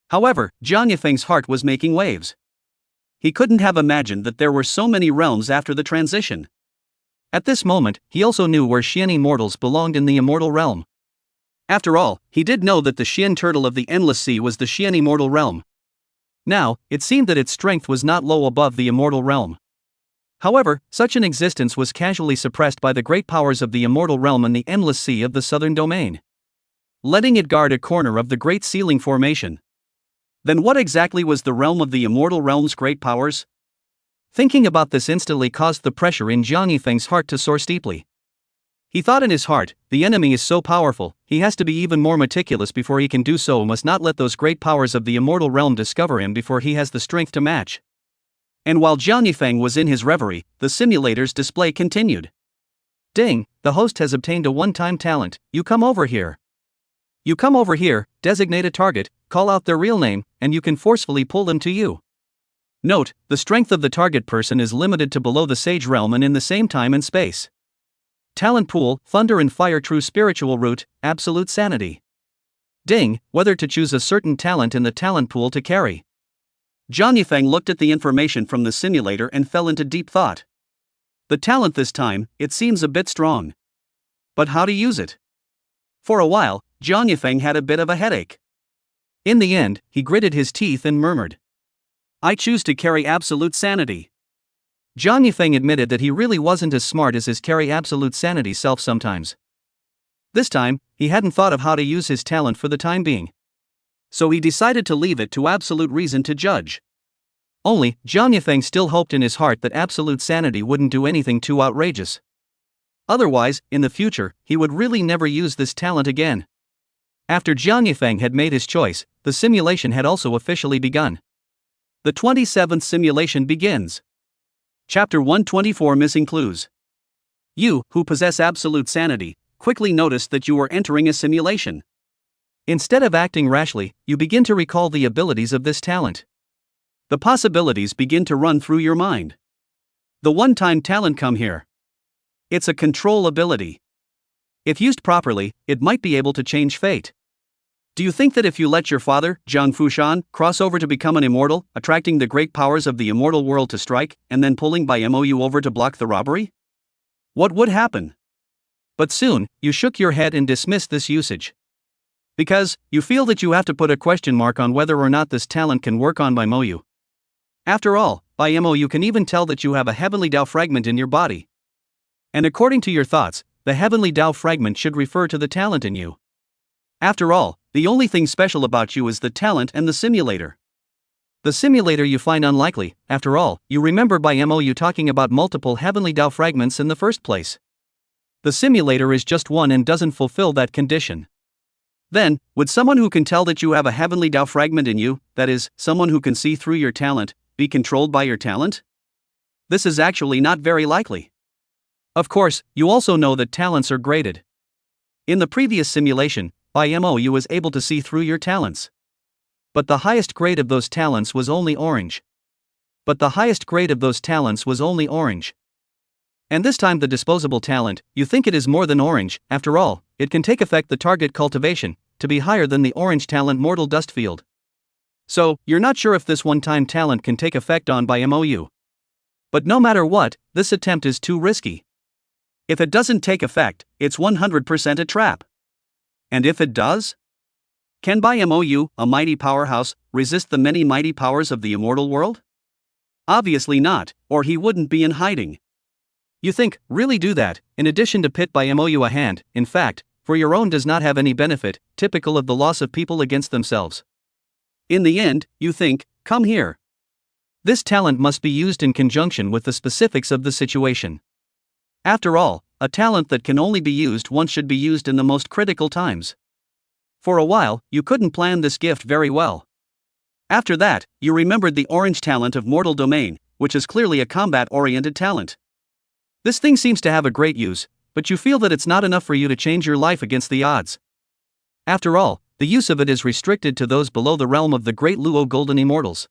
However, Jiang Yifeng's heart was making waves. He couldn't have imagined that there were so many realms after the transition. At this moment, he also knew where Xian immortals belonged in the immortal realm. After all, he did know that the Xian turtle of the Endless Sea was the Xian immortal realm. Now, it seemed that its strength was not low above the immortal realm. However, such an existence was casually suppressed by the great powers of the immortal realm and the Endless Sea of the southern domain, letting it guard a corner of the Great Sealing Formation. Then what exactly was the realm of the immortal realm's great powers? Thinking about this instantly caused the pressure in Jiang Yifeng's heart to soar steeply. He thought in his heart, the enemy is so powerful, he has to be even more meticulous before he can do so, must not let those great powers of the immortal realm discover him before he has the strength to match. And while Jiang Yifeng was in his reverie, the simulator's display continued. Ding, the host has obtained a one-time talent, you come over here. You come over here, designate a target, call out their real name, and you can forcefully pull them to you. Note, the strength of the target person is limited to below the Sage Realm and in the same time and space. Talent pool, Thunder and Fire, True Spiritual Root, Absolute Sanity. Ding, whether to choose a certain talent in the talent pool to carry. Jiang Yifeng looked at the information from the simulator and fell into deep thought. The talent this time, it seems a bit strong. But how to use it? For a while, Jiang Yifeng had a bit of a headache. In the end, he gritted his teeth and murmured, I choose to carry Absolute Sanity. Jiang Yifeng admitted that he really wasn't as smart as his carry Absolute Sanity self sometimes. This time, he hadn't thought of how to use his talent for the time being. So he decided to leave it to Absolute Reason to judge. Only, Jiang Yifeng still hoped in his heart that Absolute Sanity wouldn't do anything too outrageous. Otherwise, in the future, he would really never use this talent again. After Jiang Yifeng had made his choice, the simulation had also officially begun. The 27th simulation begins. Chapter 124, Missing Clues. You, who possess absolute sanity, quickly notice that you are entering a simulation. Instead of acting rashly, you begin to recall the abilities of this talent. The possibilities begin to run through your mind. The one-time talent come here. It's a control ability. If used properly, it might be able to change fate. Do you think that if you let your father, Jiang Fushan, cross over to become an immortal, attracting the great powers of the immortal world to strike, and then pulling by MOU over to block the robbery? What would happen? But soon, you shook your head and dismissed this usage. Because, you feel that you have to put a question mark on whether or not this talent can work on by MOU. After all, by MOU can even tell that you have a heavenly Tao fragment in your body. And according to your thoughts, the heavenly Tao fragment should refer to the talent in you. After all, the only thing special about you is the talent and the simulator. The simulator you find unlikely. After all, you remember by you talking about multiple heavenly Tao fragments in the first place. The simulator is just one and doesn't fulfill that condition. Then, would someone who can tell that you have a heavenly Tao fragment in you, that is, someone who can see through your talent, be controlled by your talent? This is actually not very likely. Of course, you also know that talents are graded. In the previous simulation, you was able to see through your talents. But the highest grade of those talents was only orange. And this time the disposable talent, you think it is more than orange. After all, it can take effect the target cultivation, to be higher than the orange talent mortal dust field. So, you're not sure if this one-time talent can take effect on by MOU. But no matter what, this attempt is too risky. If it doesn't take effect, it's 100% a trap. And if it does? Can by MOU, a mighty powerhouse, resist the many mighty powers of the immortal world? Obviously not, or he wouldn't be in hiding. You think, really do that, in addition to pit by MOU a hand, in fact, for your own does not have any benefit, typical of the loss of people against themselves. In the end, you think, come here. This talent must be used in conjunction with the specifics of the situation. After all, a talent that can only be used once should be used in the most critical times. For a while, you couldn't plan this gift very well. After that, you remembered the orange talent of Mortal Domain, which is clearly a combat-oriented talent. This thing seems to have a great use, but you feel that it's not enough for you to change your life against the odds. After all, the use of it is restricted to those below the realm of the Great Luo Golden Immortals.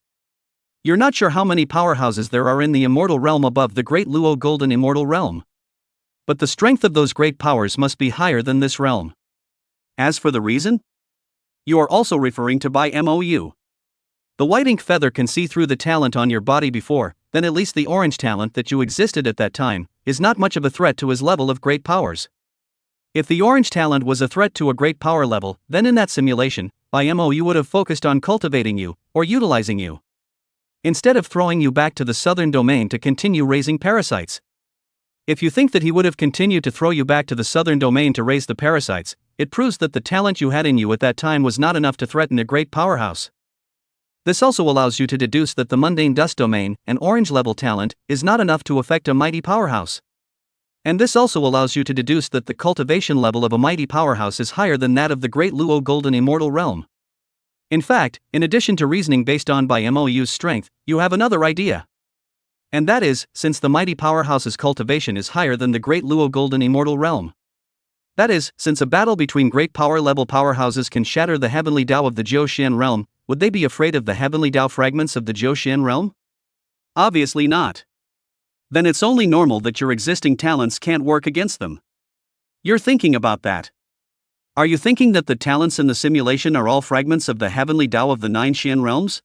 You're not sure how many powerhouses there are in the immortal realm above the Great Luo Golden Immortal realm. But the strength of those great powers must be higher than this realm. As for the reason? You are also referring to by MOU. The white ink feather can see through the talent on your body before, then at least the orange talent that you existed at that time, is not much of a threat to his level of great powers. If the orange talent was a threat to a great power level, then in that simulation, by MOU would have focused on cultivating you, or utilizing you. Instead of throwing you back to the southern domain to continue raising parasites. If you think that he would have continued to throw you back to the southern domain to raise the parasites, it proves that the talent you had in you at that time was not enough to threaten a great powerhouse. This also allows you to deduce that the mundane dust domain, an orange level talent, is not enough to affect a mighty powerhouse. And this also allows you to deduce that the cultivation level of a mighty powerhouse is higher than that of the Great Luo Golden Immortal realm. In fact, in addition to reasoning based on by MOU's strength, you have another idea. And that is, since the mighty powerhouse's cultivation is higher than the Great Luo Golden Immortal realm. That is, since a battle between great power level powerhouses can shatter the heavenly Tao of the Jiu Xian realm, would they be afraid of the heavenly Tao fragments of the Jiu Xian realm? Obviously not. Then it's only normal that your existing talents can't work against them. You're thinking about that. Are you thinking that the talents in the simulation are all fragments of the heavenly Tao of the 9 Xian realms?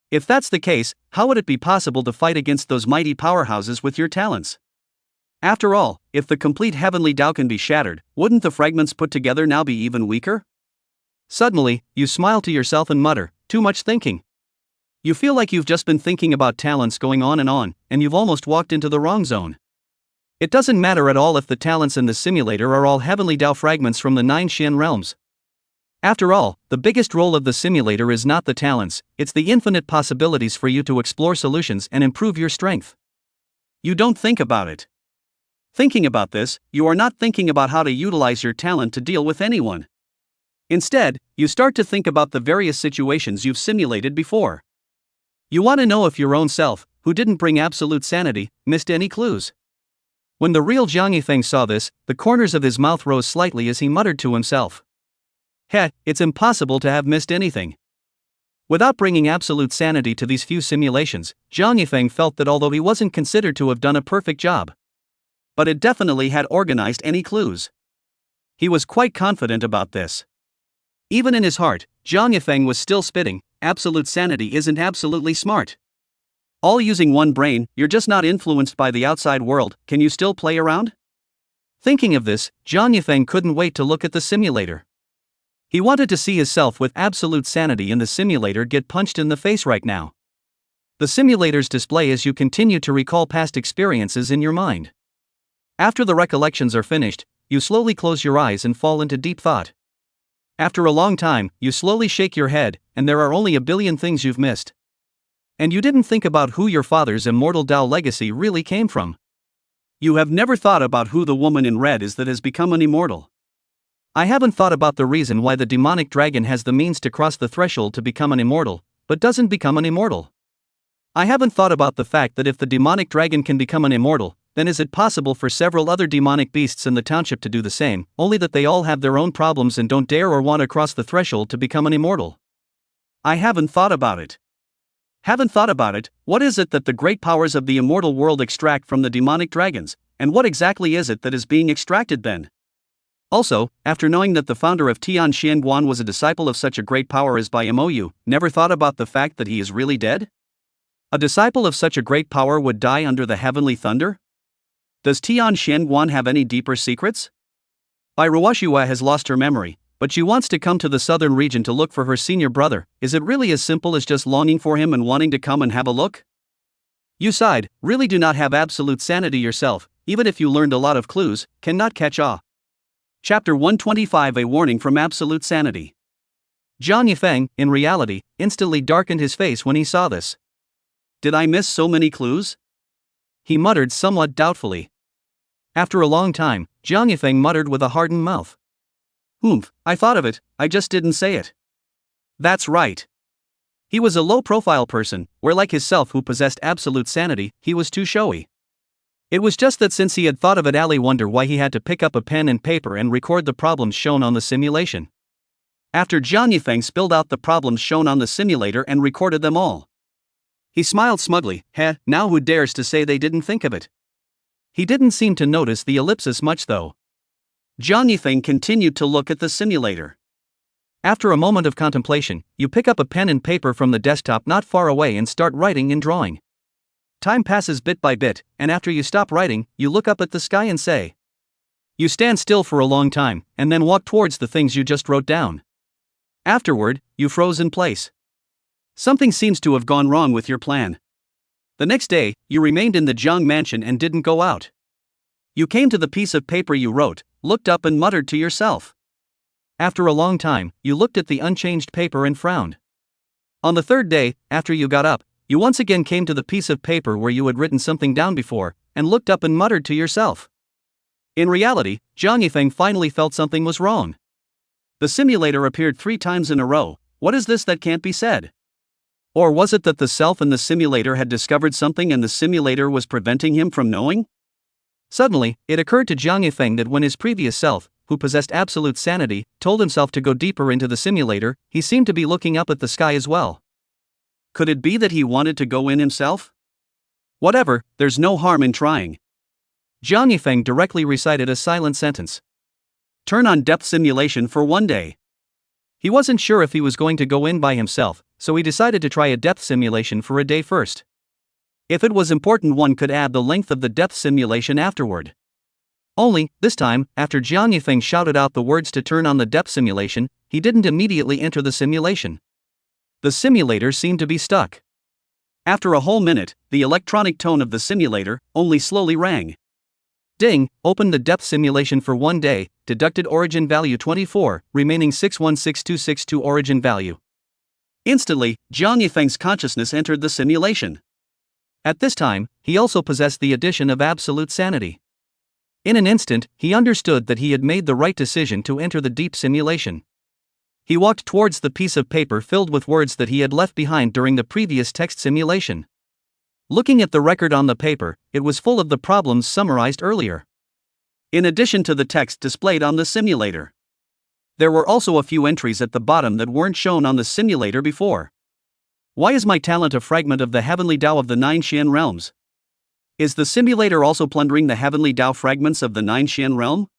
If that's the case, how would it be possible to fight against those mighty powerhouses with your talents? After all, if the complete heavenly Tao can be shattered, wouldn't the fragments put together now be even weaker? Suddenly, you smile to yourself and mutter, too much thinking. You feel like you've just been thinking about talents going on, and you've almost walked into the wrong zone. It doesn't matter at all if the talents in the simulator are all heavenly Tao fragments from the 9 Xian realms. After all, the biggest role of the simulator is not the talents, it's the infinite possibilities for you to explore solutions and improve your strength. You don't think about it. Thinking about this, you are not thinking about how to utilize your talent to deal with anyone. Instead, you start to think about the various situations you've simulated before. You want to know if your own self, who didn't bring absolute sanity, missed any clues. When the real Zhang Yifeng saw this, the corners of his mouth rose slightly as he muttered to himself. It's impossible to have missed anything. Without bringing absolute sanity to these few simulations, Zhang Yifeng felt that although he wasn't considered to have done a perfect job, but it definitely had organized any clues. He was quite confident about this. Even in his heart, Zhang Yifeng was still spitting, absolute sanity isn't absolutely smart. All using one brain, you're just not influenced by the outside world, can you still play around? Thinking of this, Zhang Yifeng couldn't wait to look at the simulator. He wanted to see himself with absolute sanity in the simulator get punched in the face right now. The simulator's display as you continue to recall past experiences in your mind. After the recollections are finished, you slowly close your eyes and fall into deep thought. After a long time, you slowly shake your head, and there are only a billion things you've missed. And you didn't think about who your father's immortal Tao legacy really came from. You have never thought about who the woman in red is that has become an immortal. I haven't thought about the reason why the demonic dragon has the means to cross the threshold to become an immortal, but doesn't become an immortal. I haven't thought about the fact that if the demonic dragon can become an immortal, then is it possible for several other demonic beasts in the township to do the same, only that they all have their own problems and don't dare or want to cross the threshold to become an immortal? I haven't thought about it. Haven't thought about it. What is it that the great powers of the immortal world extract from the demonic dragons, and what exactly is it that is being extracted then? Also, after knowing that the founder of Tian Xianguan was a disciple of such a great power as by Mou, never thought about the fact that he is really dead? A disciple of such a great power would die under the heavenly thunder? Does Tian Xianguan have any deeper secrets? Bai Ruoshua has lost her memory, but she wants to come to the southern region to look for her senior brother. Is it really as simple as just longing for him and wanting to come and have a look? You sighed, really do not have absolute sanity yourself, even if you learned a lot of clues, cannot catch on. Chapter 125, A Warning from Absolute Sanity. Jiang Yifeng, in reality, instantly darkened his face when he saw this. Did I miss so many clues? He muttered somewhat doubtfully. After a long time, Jiang Yifeng muttered with a hardened mouth. I thought of it, I just didn't say it. That's right. He was a low-profile person, where like himself who possessed absolute sanity, he was too showy. It was just that since he had thought of it, Ali wondered why he had to pick up a pen and paper and record the problems shown on the simulation. After Jiang Yifeng spilled out the problems shown on the simulator and recorded them all, he smiled smugly. Now who dares to say they didn't think of it? He didn't seem to notice the ellipsis much though. Jiang Yifeng continued to look at the simulator. After a moment of contemplation, you pick up a pen and paper from the desktop not far away and start writing and drawing. Time passes bit by bit, and after you stop writing, you look up at the sky and say. You stand still for a long time, and then walk towards the things you just wrote down. Afterward, you froze in place. Something seems to have gone wrong with your plan. The next day, you remained in the Jiang mansion and didn't go out. You came to the piece of paper you wrote, looked up and muttered to yourself. After a long time, you looked at the unchanged paper and frowned. On the third day, after you got up, you once again came to the piece of paper where you had written something down before, and looked up and muttered to yourself. In reality, Jiang Yifeng finally felt something was wrong. The simulator appeared 3 times in a row. What is this that can't be said? Or was it that the self in the simulator had discovered something and the simulator was preventing him from knowing? Suddenly, it occurred to Jiang Yifeng that when his previous self, who possessed absolute sanity, told himself to go deeper into the simulator, he seemed to be looking up at the sky as well. Could it be that he wanted to go in himself? Whatever, there's no harm in trying. Jiang Yifeng directly recited a silent sentence. Turn on depth simulation for 1 day. He wasn't sure if he was going to go in by himself, so he decided to try a depth simulation for a day first. If it was important, one could add the length of the depth simulation afterward. Only, this time, after Jiang Yifeng shouted out the words to turn on the depth simulation, he didn't immediately enter the simulation. The simulator seemed to be stuck. After a whole minute, the electronic tone of the simulator only slowly rang. Ding, opened the depth simulation for 1 day, deducted origin value 24, remaining 616262 origin value. Instantly, Jiang Yifeng's consciousness entered the simulation. At this time, he also possessed the addition of absolute sanity. In an instant, he understood that he had made the right decision to enter the deep simulation. He walked towards the piece of paper filled with words that he had left behind during the previous text simulation. Looking at the record on the paper, it was full of the problems summarized earlier. In addition to the text displayed on the simulator, there were also a few entries at the bottom that weren't shown on the simulator before. Why is my talent a fragment of the heavenly Tao of the 9 Xian realms? Is the simulator also plundering the heavenly Tao fragments of the 9 Xian realm?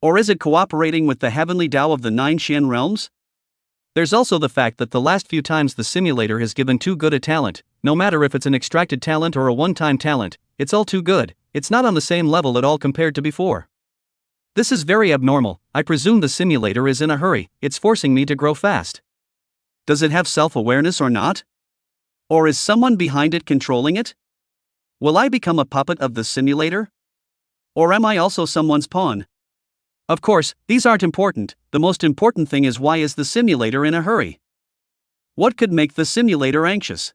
Or is it cooperating with the heavenly Tao of the 9 Xian realms? There's also the fact that the last few times the simulator has given too good a talent, no matter if it's an extracted talent or a one-time talent, it's all too good, it's not on the same level at all compared to before. This is very abnormal. I presume the simulator is in a hurry, it's forcing me to grow fast. Does it have self-awareness or not? Or is someone behind it controlling it? Will I become a puppet of the simulator? Or am I also someone's pawn? Of course, these aren't important. The most important thing is, why is the simulator in a hurry? What could make the simulator anxious?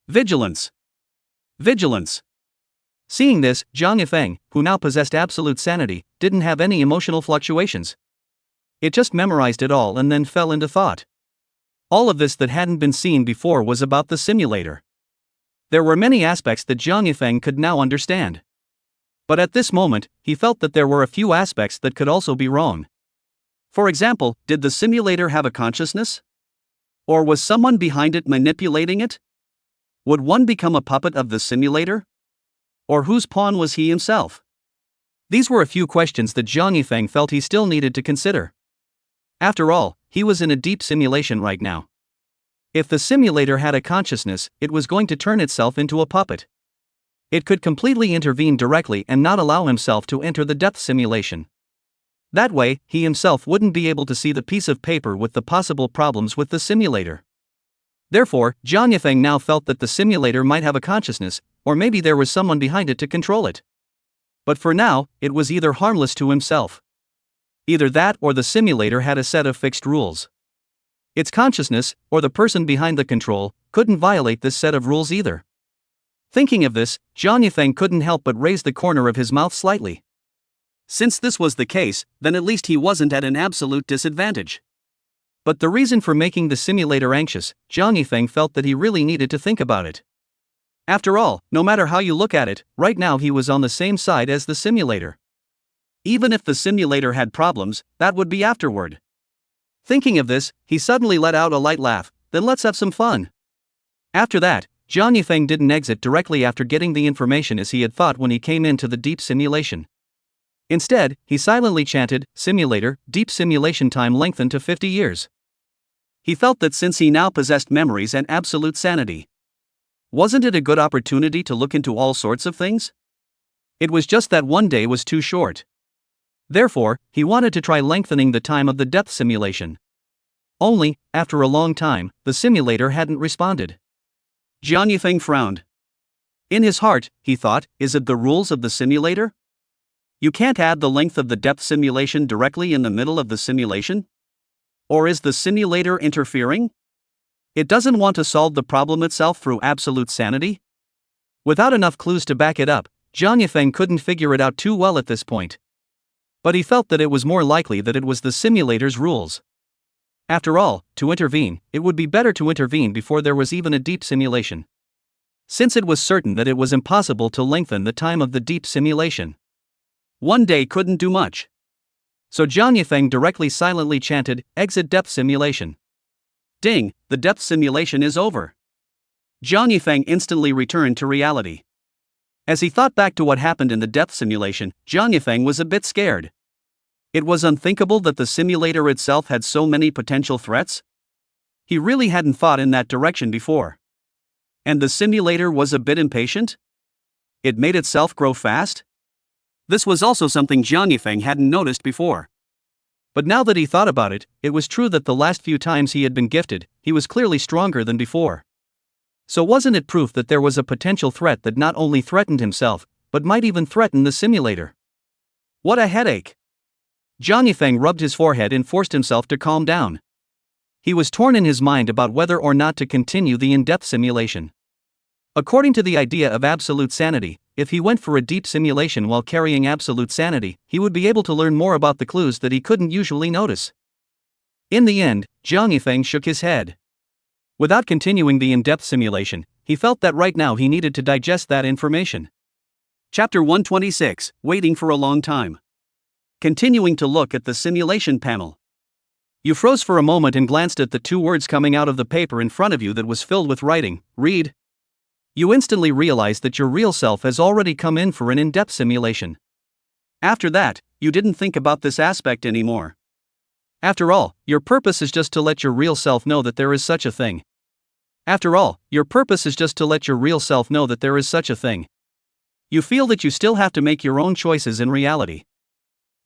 Vigilance. Vigilance. Seeing this, Zhang Yifeng, who now possessed absolute sanity, didn't have any emotional fluctuations. It just memorized it all and then fell into thought. All of this that hadn't been seen before was about the simulator. There were many aspects that Zhang Yifeng could now understand. But at this moment, he felt that there were a few aspects that could also be wrong. For example, did the simulator have a consciousness? Or was someone behind it manipulating it? Would one become a puppet of the simulator? Or whose pawn was he himself? These were a few questions that Zhang Yifeng felt he still needed to consider. After all, he was in a deep simulation right now. If the simulator had a consciousness, it was going to turn itself into a puppet. It could completely intervene directly and not allow himself to enter the depth simulation. That way, he himself wouldn't be able to see the piece of paper with the possible problems with the simulator. Therefore, Zhang Yifeng now felt that the simulator might have a consciousness, or maybe there was someone behind it to control it. But for now, it was either harmless to himself. Either that or the simulator had a set of fixed rules. Its consciousness, or the person behind the control, couldn't violate this set of rules either. Thinking of this, Zhang Yifeng couldn't help but raise the corner of his mouth slightly. Since this was the case, then at least he wasn't at an absolute disadvantage. But the reason for making the simulator anxious, Zhang Yifeng felt that he really needed to think about it. After all, no matter how you look at it, right now he was on the same side as the simulator. Even if the simulator had problems, that would be afterward. Thinking of this, he suddenly let out a light laugh. Then let's have some fun. After that, Zhang Yifeng didn't exit directly after getting the information as he had thought when he came into the deep simulation. Instead, he silently chanted, "Simulator, deep simulation time lengthened to 50 years. He felt that since he now possessed memories and absolute sanity, wasn't it a good opportunity to look into all sorts of things? It was just that one day was too short. Therefore, he wanted to try lengthening the time of the depth simulation. Only, after a long time, the simulator hadn't responded. Zhang Yifeng frowned. In his heart, he thought, is it the rules of the simulator? You can't add the length of the depth simulation directly in the middle of the simulation? Or is the simulator interfering? It doesn't want to solve the problem itself through absolute sanity? Without enough clues to back it up, Zhang Yifeng couldn't figure it out too well at this point. But he felt that it was more likely that it was the simulator's rules. After all, to intervene, it would be better to intervene before there was even a deep simulation. Since it was certain that it was impossible to lengthen the time of the deep simulation. One day couldn't do much. So Zhang Yifeng directly silently chanted, "Exit depth simulation." Ding, the depth simulation is over. Zhang Yifeng instantly returned to reality. As he thought back to what happened in the depth simulation, Zhang Yifeng was a bit scared. It was unthinkable that the simulator itself had so many potential threats. He really hadn't thought in that direction before. And the simulator was a bit impatient? It made itself grow fast? This was also something Zhang Yifeng hadn't noticed before. But now that he thought about it, it was true that the last few times he had been gifted, he was clearly stronger than before. So wasn't it proof that there was a potential threat that not only threatened himself, but might even threaten the simulator? What a headache! Zhang Yifeng rubbed his forehead and forced himself to calm down. He was torn in his mind about whether or not to continue the in-depth simulation. According to the idea of absolute sanity, if he went for a deep simulation while carrying absolute sanity, he would be able to learn more about the clues that he couldn't usually notice. In the end, Zhang Yifeng shook his head. Without continuing the in-depth simulation, he felt that right now he needed to digest that information. Chapter 126, Waiting for a Long Time. Continuing to look at the simulation panel. You froze for a moment and glanced at the two words coming out of the paper in front of you that was filled with writing, "Read." You instantly realized that your real self has already come in for an in-depth simulation. After that, you didn't think about this aspect anymore. After all, your purpose is just to let your real self know that there is such a thing. After all, your purpose is just to let your real self know that there is such a thing. You feel that you still have to make your own choices in reality.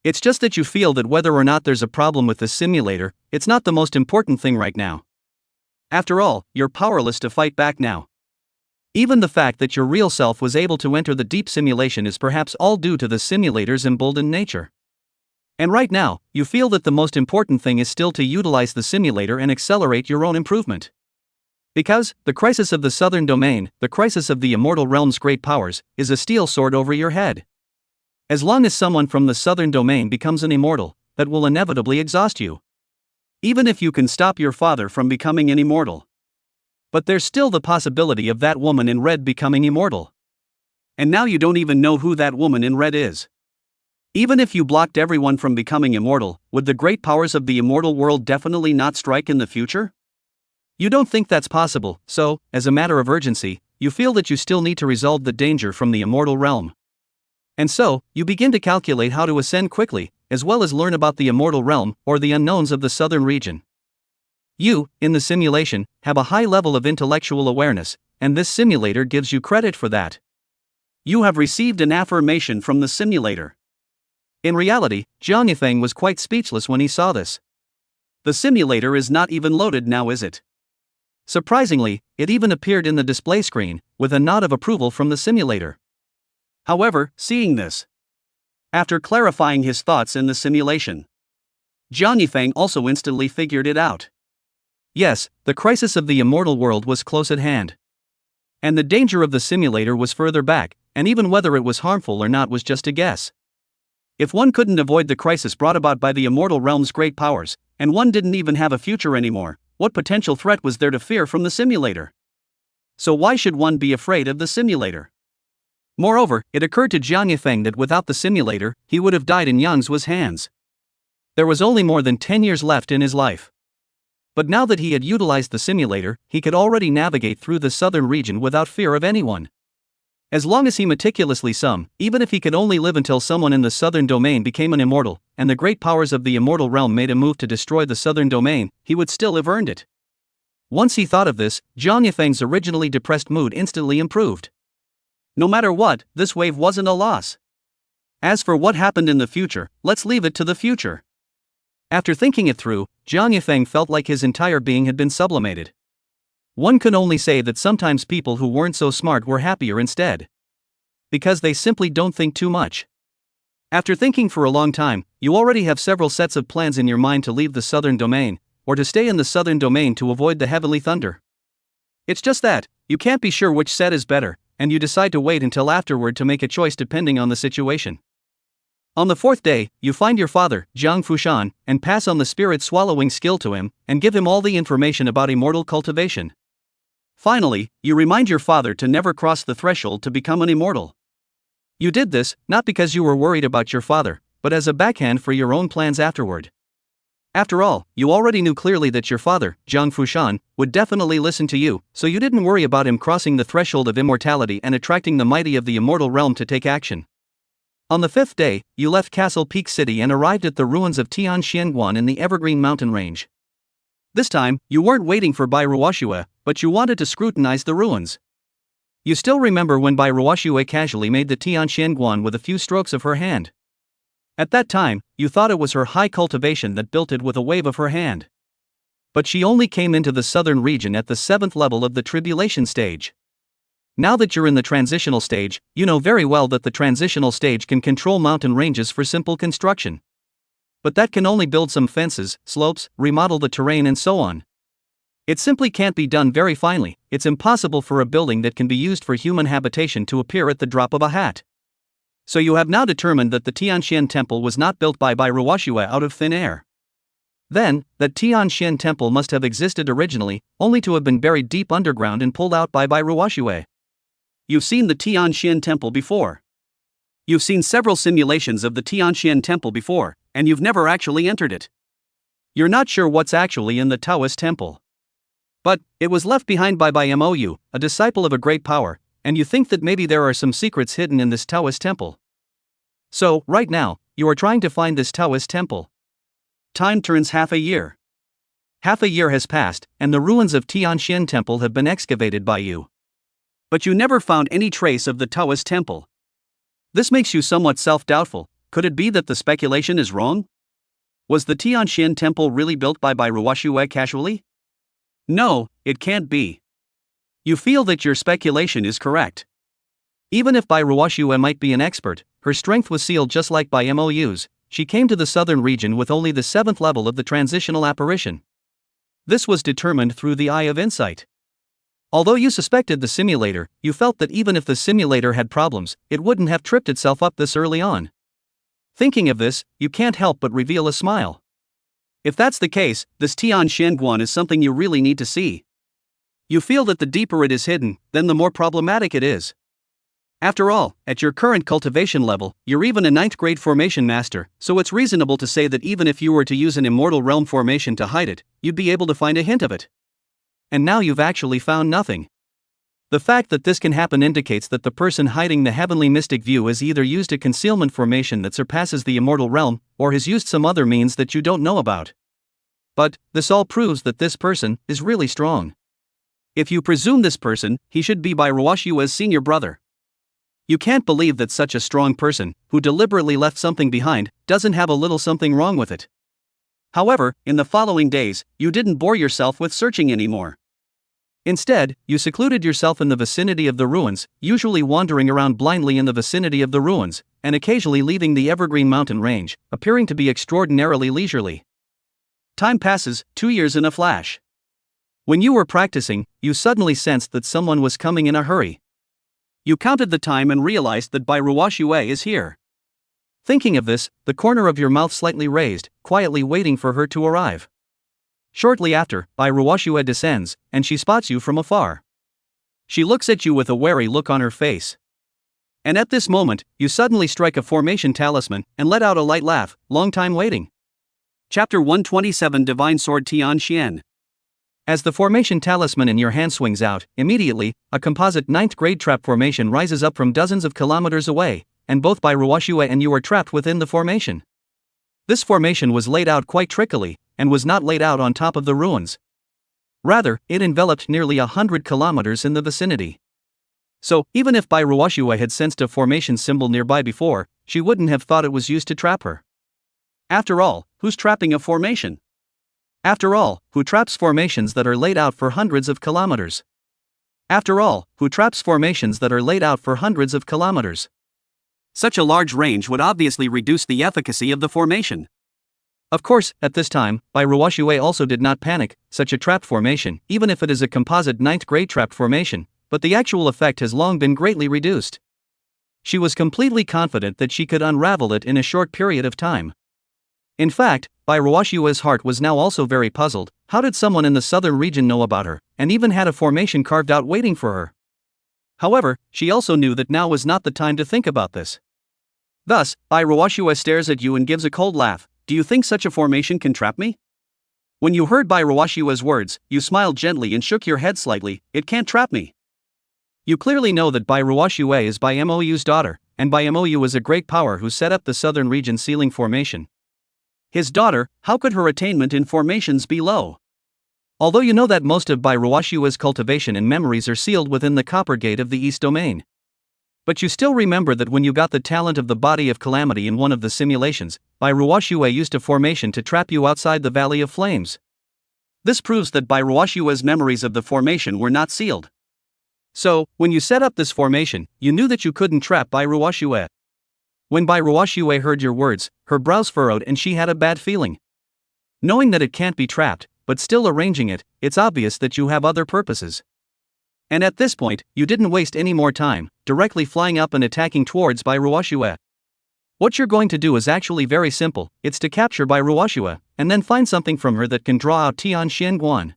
It's just that you feel that whether or not there's a problem with the simulator, it's not the most important thing right now. After all, you're powerless to fight back now. Even the fact that your real self was able to enter the deep simulation is perhaps all due to the simulator's emboldened nature. And right now, you feel that the most important thing is still to utilize the simulator and accelerate your own improvement. Because, the crisis of the southern domain, the crisis of the immortal realm's great powers, is a steel sword over your head. As long as someone from the southern domain becomes an immortal, that will inevitably exhaust you. Even if you can stop your father from becoming an immortal. But there's still the possibility of that woman in red becoming immortal. And now you don't even know who that woman in red is. Even if you blocked everyone from becoming immortal, would the great powers of the immortal world definitely not strike in the future? You don't think that's possible, so, as a matter of urgency, you feel that you still need to resolve the danger from the immortal realm. And so, you begin to calculate how to ascend quickly, as well as learn about the immortal realm, or the unknowns of the southern region. You, in the simulation, have a high level of intellectual awareness, and this simulator gives you credit for that. You have received an affirmation from the simulator. In reality, Jiang Yifeng was quite speechless when he saw this. The simulator is not even loaded now, is it? Surprisingly, it even appeared in the display screen, with a nod of approval from the simulator. However, seeing this, after clarifying his thoughts in the simulation, Jiang Yifeng also instantly figured it out. Yes, the crisis of the immortal world was close at hand. And the danger of the simulator was further back, and even whether it was harmful or not was just a guess. If one couldn't avoid the crisis brought about by the immortal realm's great powers, and one didn't even have a future anymore, what potential threat was there to fear from the simulator? So why should one be afraid of the simulator? Moreover, it occurred to Jiang Yifeng that without the simulator, he would have died in Yang Zuo's hands. There was only more than 10 years left in his life. But now that he had utilized the simulator, he could already navigate through the southern region without fear of anyone. As long as he meticulously summed, even if he could only live until someone in the southern domain became an immortal, and the great powers of the immortal realm made a move to destroy the southern domain, he would still have earned it. Once he thought of this, Jiang Yifeng's originally depressed mood instantly improved. No matter what, this wave wasn't a loss. As for what happened in the future, let's leave it to the future. After thinking it through, Jiang Yifeng felt like his entire being had been sublimated. One can only say that sometimes people who weren't so smart were happier instead. Because they simply don't think too much. After thinking for a long time, you already have several sets of plans in your mind to leave the southern domain, or to stay in the southern domain to avoid the heavenly thunder. It's just that, you can't be sure which set is better, and you decide to wait until afterward to make a choice depending on the situation. On the fourth day, you find your father, Jiang Fushan, and pass on the spirit swallowing skill to him, and give him all the information about immortal cultivation. Finally, you remind your father to never cross the threshold to become an immortal. You did this, not because you were worried about your father, but as a backhand for your own plans afterward. After all, you already knew clearly that your father, Jiang Fushan, would definitely listen to you, so you didn't worry about him crossing the threshold of immortality and attracting the mighty of the immortal realm to take action. On the fifth day, you left Castle Peak City and arrived at the ruins of Tianxianguan in the Evergreen Mountain Range. This time, you weren't waiting for Bai Ruoxue, but you wanted to scrutinize the ruins. You still remember when Bai Ruoxue casually made the Tianxianguan with a few strokes of her hand. At that time, you thought it was her high cultivation that built it with a wave of her hand. But she only came into the southern region at the 7th level of the tribulation stage. Now that you're in the transitional stage, you know very well that the transitional stage can control mountain ranges for simple construction. But that can only build some fences, slopes, remodel the terrain and so on. It simply can't be done very finely. It's impossible for a building that can be used for human habitation to appear at the drop of a hat. So you have now determined that the Tianxian temple was not built by Bai Ruoxue out of thin air. Then, that Tianxian temple must have existed originally, only to have been buried deep underground and pulled out by Bai Ruoxue. You've seen the Tianxian temple before. You've seen several simulations of the Tianxian temple before, and you've never actually entered it. You're not sure what's actually in the Taoist temple. But, it was left behind by Bai Mou, a disciple of a great power, and you think that maybe there are some secrets hidden in this Taoist temple. So, right now, you are trying to find this Taoist temple. Time turns half a year. Half a year has passed, and the ruins of Tianxian temple have been excavated by you. But you never found any trace of the Taoist temple. This makes you somewhat self-doubtful. Could it be that the speculation is wrong? Was the Tianxian temple really built by Bai Ruoxue casually? No, it can't be. You feel that your speculation is correct. Even if Bai Ruoxue might be an expert, her strength was sealed just like Bai Mou's. She came to the southern region with only the 7th level of the transitional apparition. This was determined through the Eye of Insight. Although you suspected the simulator, you felt that even if the simulator had problems, it wouldn't have tripped itself up this early on. Thinking of this, you can't help but reveal a smile. If that's the case, this Tian Xianguan is something you really need to see. You feel that the deeper it is hidden, then the more problematic it is. After all, at your current cultivation level, you're even a 9th grade formation master, so it's reasonable to say that even if you were to use an immortal realm formation to hide it, you'd be able to find a hint of it. And now you've actually found nothing. The fact that this can happen indicates that the person hiding the heavenly mystic view has either used a concealment formation that surpasses the immortal realm, or has used some other means that you don't know about. But this all proves that this person is really strong. If you presume this person, he should be by Ruoshua's senior brother. You can't believe that such a strong person, who deliberately left something behind, doesn't have a little something wrong with it. However, in the following days, you didn't bore yourself with searching anymore. Instead, you secluded yourself in the vicinity of the ruins, usually wandering around blindly in the vicinity of the ruins, and occasionally leaving the evergreen mountain range, appearing to be extraordinarily leisurely. Time passes, 2 years in a flash. When you were practicing, you suddenly sensed that someone was coming in a hurry. You counted the time and realized that Bai Ruoxue is here. Thinking of this, the corner of your mouth slightly raised, quietly waiting for her to arrive. Shortly after, Bai Ruoxue descends, and she spots you from afar. She looks at you with a wary look on her face. And at this moment, you suddenly strike a formation talisman and let out a light laugh. Long time waiting. Chapter 127 Divine Sword Tian Xian. As the formation talisman in your hand swings out, immediately, a composite 9th grade trap formation rises up from dozens of kilometers away, and both Bai Ruoxue and you are trapped within the formation. This formation was laid out quite trickily, and was not laid out on top of the ruins. Rather, it enveloped nearly 100 kilometers in the vicinity. So, even if Bai Ruoxue had sensed a formation symbol nearby before, she wouldn't have thought it was used to trap her. After all, who's trapping a formation? After all, who traps formations that are laid out for hundreds of kilometers? After all, who traps formations that are laid out for hundreds of kilometers? Such a large range would obviously reduce the efficacy of the formation. Of course, at this time, Bai Ruoxue also did not panic. Such a trap formation, even if it is a composite 9th grade trap formation, but the actual effect has long been greatly reduced. She was completely confident that she could unravel it in a short period of time. In fact, Bai Ruoxue's heart was now also very puzzled. How did someone in the southern region know about her, and even had a formation carved out waiting for her? However, she also knew that now was not the time to think about this. Thus, Bai Ruoxue stares at you and gives a cold laugh. Do you think such a formation can trap me? When you heard Bai Ruoxue's words, you smiled gently and shook your head slightly. It can't trap me. You clearly know that Bai Ruoxue is Bai Mou's daughter, and Bai Mou is a great power who set up the southern region sealing formation. His daughter, how could her attainment in formations be low? Although you know that most of Bai Ruoxue's cultivation and memories are sealed within the copper gate of the East Domain. But you still remember that when you got the talent of the Body of Calamity in one of the simulations, Bai Ruoxue used a formation to trap you outside the Valley of Flames. This proves that Bai Ruoxue's memories of the formation were not sealed. So, when you set up this formation, you knew that you couldn't trap Bai Ruoxue. When Bai Ruoxue heard your words, her brows furrowed and she had a bad feeling. Knowing that it can't be trapped, but still arranging it, it's obvious that you have other purposes. And at this point, you didn't waste any more time, directly flying up and attacking towards Bai Ruoxue. What you're going to do is actually very simple. It's to capture Bai Ruoxue, and then find something from her that can draw out Tian Xianguan.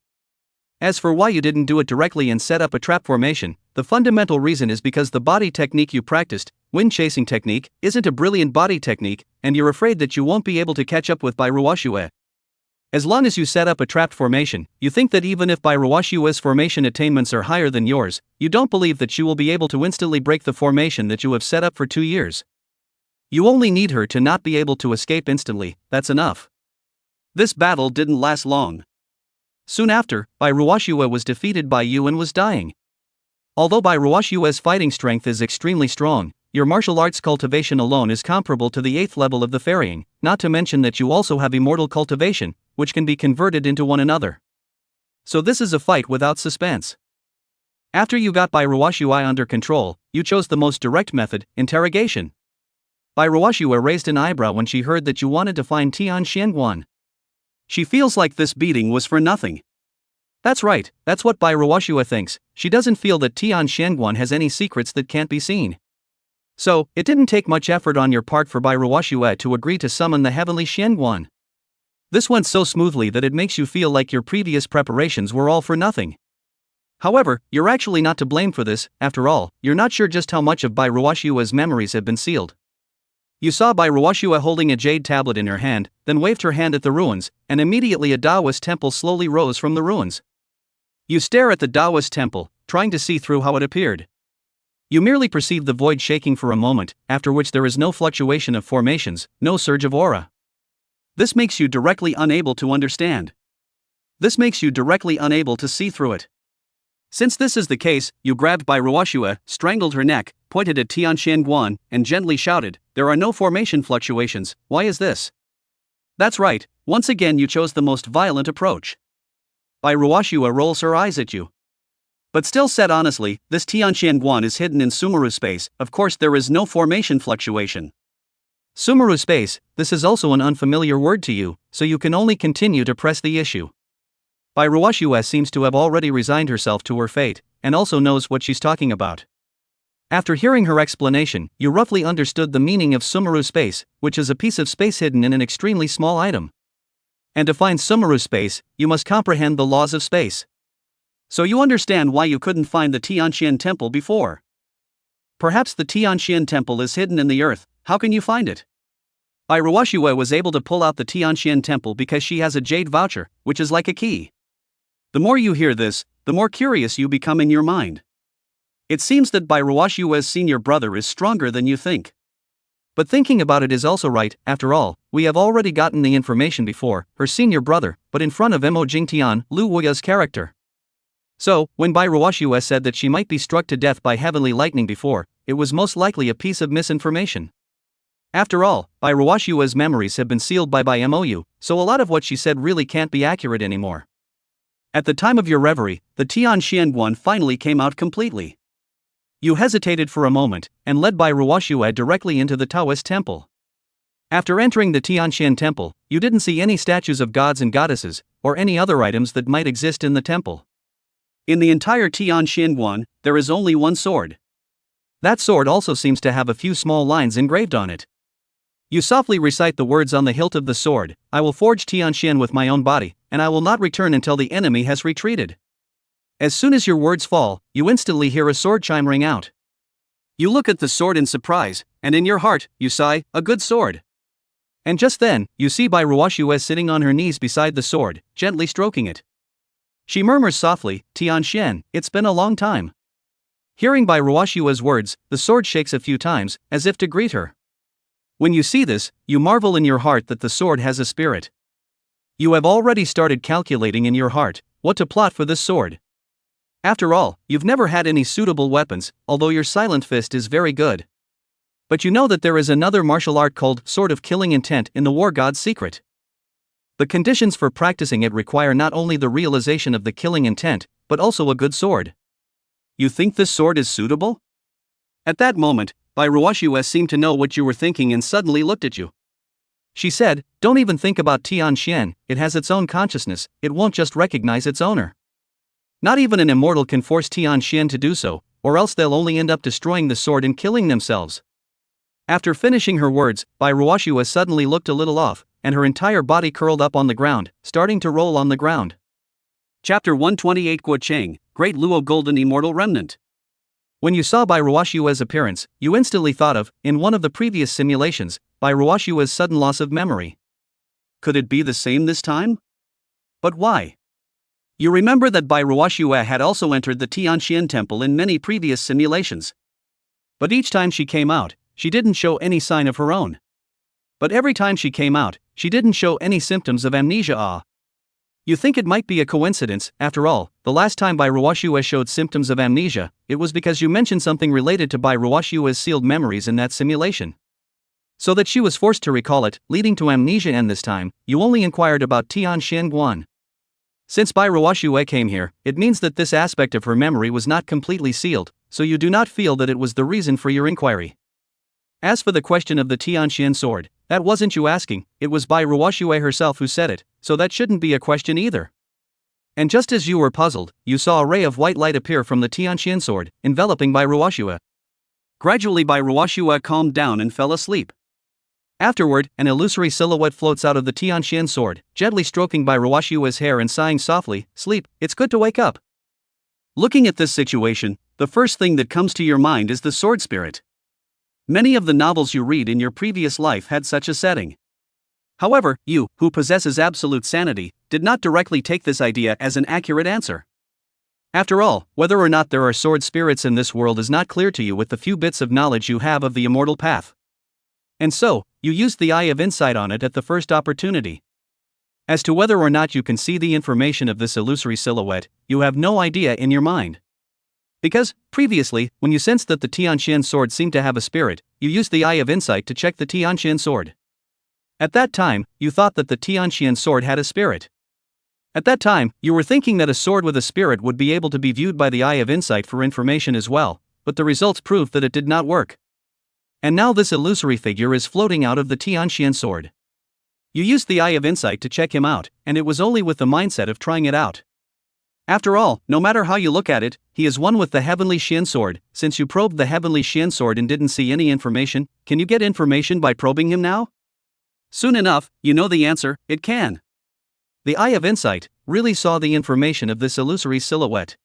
As for why you didn't do it directly and set up a trap formation, the fundamental reason is because the body technique you practiced, wind chasing technique, isn't a brilliant body technique, and you're afraid that you won't be able to catch up with Bai Ruoxue. As long as you set up a trapped formation, you think that even if Bai Ruoxue's formation attainments are higher than yours, you don't believe that she will be able to instantly break the formation that you have set up for 2 years. You only need her to not be able to escape instantly, that's enough. This battle didn't last long. Soon after, Bai Ruoxue was defeated by you and was dying. Although Bai Ruoxue's fighting strength is extremely strong, your martial arts cultivation alone is comparable to the 8th level of the ferrying, not to mention that you also have immortal cultivation, which can be converted into one another. So this is a fight without suspense. After you got Bai Ruoxue under control, you chose the most direct method, interrogation. Bai Ruoxue raised an eyebrow when she heard that you wanted to find Tian Xianguan. She feels like this beating was for nothing. That's right, that's what Bai Ruoshua thinks. She doesn't feel that Tian Xianguan has any secrets that can't be seen. So, it didn't take much effort on your part for Bai Ruoshua to agree to summon the heavenly Xianguan. This went so smoothly that it makes you feel like your previous preparations were all for nothing. However, you're actually not to blame for this. After all, you're not sure just how much of Bai Ruoshua's memories have been sealed. You saw Bai Ruoshua holding a jade tablet in her hand, then waved her hand at the ruins, and immediately a Taoist temple slowly rose from the ruins. You stare at the Taoist temple, trying to see through how it appeared. You merely perceive the void shaking for a moment, after which there is no fluctuation of formations, no surge of aura. This makes you directly unable to understand. This makes you directly unable to see through it. Since this is the case, you grabbed Bai Ruoshua, strangled her neck, pointed at Tian Xianguan, and gently shouted, "There are no formation fluctuations, why is this?" That's right, once again you chose the most violent approach. Bai Ruoshua rolls her eyes at you. But still said honestly, this Tian Xianguan is hidden in Sumeru space, of course there is no formation fluctuation. Sumeru space, this is also an unfamiliar word to you, so you can only continue to press the issue. Bai Ruoshua seems to have already resigned herself to her fate, and also knows what she's talking about. After hearing her explanation, you roughly understood the meaning of Sumeru space, which is a piece of space hidden in an extremely small item. And to find Sumeru space, you must comprehend the laws of space. So you understand why you couldn't find the Tianxian temple before. Perhaps the Tianxian temple is hidden in the earth, how can you find it? Bai Ruoshua was able to pull out the Tianxian temple because she has a jade voucher, which is like a key. The more you hear this, the more curious you become in your mind. It seems that Bai Ruoshua's senior brother is stronger than you think. But thinking about it is also right, after all, we have already gotten the information before, her senior brother, but in front of Mo Jingtian, Lu Wuya's character. So, when Bai Ruoshua said that she might be struck to death by heavenly lightning before, it was most likely a piece of misinformation. After all, Bai Ruoshua's memories have been sealed by Mou, so a lot of what she said really can't be accurate anymore. At the time of your reverie, the Tian Xianguan finally came out completely. You hesitated for a moment, and led Bai Ruoshua directly into the Taoist temple. After entering the Tianxian temple, you didn't see any statues of gods and goddesses, or any other items that might exist in the temple. In the entire Tian Xianguan, there is only one sword. That sword also seems to have a few small lines engraved on it. You softly recite the words on the hilt of the sword, "I will forge Tianxian with my own body, and I will not return until the enemy has retreated." As soon as your words fall, you instantly hear a sword chime ring out. You look at the sword in surprise, and in your heart, you sigh, "A good sword." And just then, you see Bai Ruoshua sitting on her knees beside the sword, gently stroking it. She murmurs softly, "Tianxian, it's been a long time." Hearing Bai Ruoshua's words, the sword shakes a few times, as if to greet her. When you see this, you marvel in your heart that the sword has a spirit. You have already started calculating in your heart what to plot for this sword. After all, you've never had any suitable weapons, although your silent fist is very good. But you know that there is another martial art called Sword of Killing Intent in the War God's secret. The conditions for practicing it require not only the realization of the killing intent, but also a good sword. You think this sword is suitable? At that moment, Bai Ruoshua seemed to know what you were thinking and suddenly looked at you. She said, "Don't even think about Tianxian, it has its own consciousness, it won't just recognize its owner. Not even an immortal can force Tianxian to do so, or else they'll only end up destroying the sword and killing themselves." After finishing her words, Bai Ruoshua suddenly looked a little off, and her entire body curled up on the ground, starting to roll on the ground. Chapter 128 Guo Cheng, Great Luo Golden Immortal Remnant. When you saw Bai Ruoshua's appearance, you instantly thought of, in one of the previous simulations, Bai Ruoshua's sudden loss of memory. Could it be the same this time? But why? You remember that Bai Ruoshua had also entered the Tianxian temple in many previous simulations. But each time she came out, she didn't show any sign of her own. But every time she came out, she didn't show any symptoms of amnesia. You think it might be a coincidence. After all, the last time Bai Ruoshua showed symptoms of amnesia, it was because you mentioned something related to Bai Ruoshua's sealed memories in that simulation. So that she was forced to recall it, leading to amnesia, and this time, you only inquired about Tian Xianguan. Since Bai Ruoshua came here, it means that this aspect of her memory was not completely sealed, so you do not feel that it was the reason for your inquiry. As for the question of the Tianxian sword, that wasn't you asking, it was Bai Ruoshua herself who said it, so that shouldn't be a question either. And just as you were puzzled, you saw a ray of white light appear from the Tianqian sword, enveloping Bai Ruoxue. Gradually Bai Ruoxue calmed down and fell asleep. Afterward, an illusory silhouette floats out of the Tianqian sword, gently stroking Bai Ruoxue's hair and sighing softly, "Sleep, it's good to wake up." Looking at this situation, the first thing that comes to your mind is the sword spirit. Many of the novels you read in your previous life had such a setting. However, you, who possesses absolute sanity, did not directly take this idea as an accurate answer. After all, whether or not there are sword spirits in this world is not clear to you with the few bits of knowledge you have of the immortal path. And so, you used the eye of insight on it at the first opportunity. As to whether or not you can see the information of this illusory silhouette, you have no idea in your mind. Because, previously, when you sensed that the Tianqian sword seemed to have a spirit, you used the eye of insight to check the Tianqian sword. At that time, you thought that the Tianqian sword had a spirit. At that time, you were thinking that a sword with a spirit would be able to be viewed by the eye of insight for information as well, but the results proved that it did not work. And now this illusory figure is floating out of the Tianqian sword. You used the eye of insight to check him out, and it was only with the mindset of trying it out. After all, no matter how you look at it, he is one with the heavenly Xian sword. Since you probed the heavenly Xian sword and didn't see any information, can you get information by probing him now? Soon enough, you know the answer, it can. The eye of insight really saw the information of this illusory silhouette.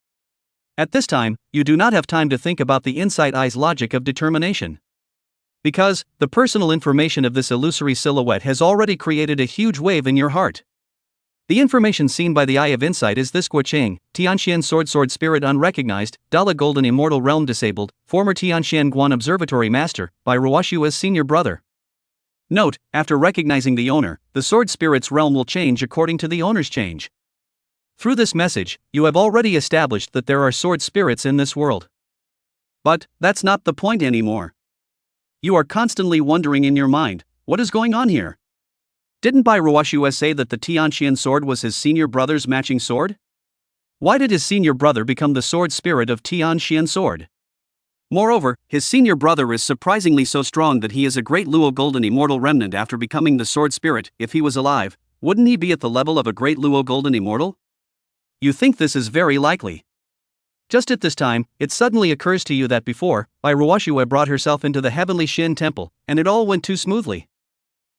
At this time, you do not have time to think about the insight eye's logic of determination. Because, the personal information of this illusory silhouette has already created a huge wave in your heart. The information seen by the eye of insight is this: Guoqing, Tianqian sword spirit unrecognized, Dala golden immortal realm disabled, former Tianqian Guan observatory master, by Ruoxue's senior brother. Note, after recognizing the owner, the sword spirit's realm will change according to the owner's change. Through this message, you have already established that there are sword spirits in this world. But, that's not the point anymore. You are constantly wondering in your mind, what is going on here? Didn't Bai Ruoxue say that the Tianqian sword was his senior brother's matching sword? Why did his senior brother become the sword spirit of Tianqian sword? Moreover, his senior brother is surprisingly so strong that he is a great Luo golden immortal remnant after becoming the sword spirit. If he was alive, wouldn't he be at the level of a great Luo golden immortal? You think this is very likely. Just at this time, it suddenly occurs to you that before, Bai Ruoxue brought herself into the heavenly Xin temple, and it all went too smoothly.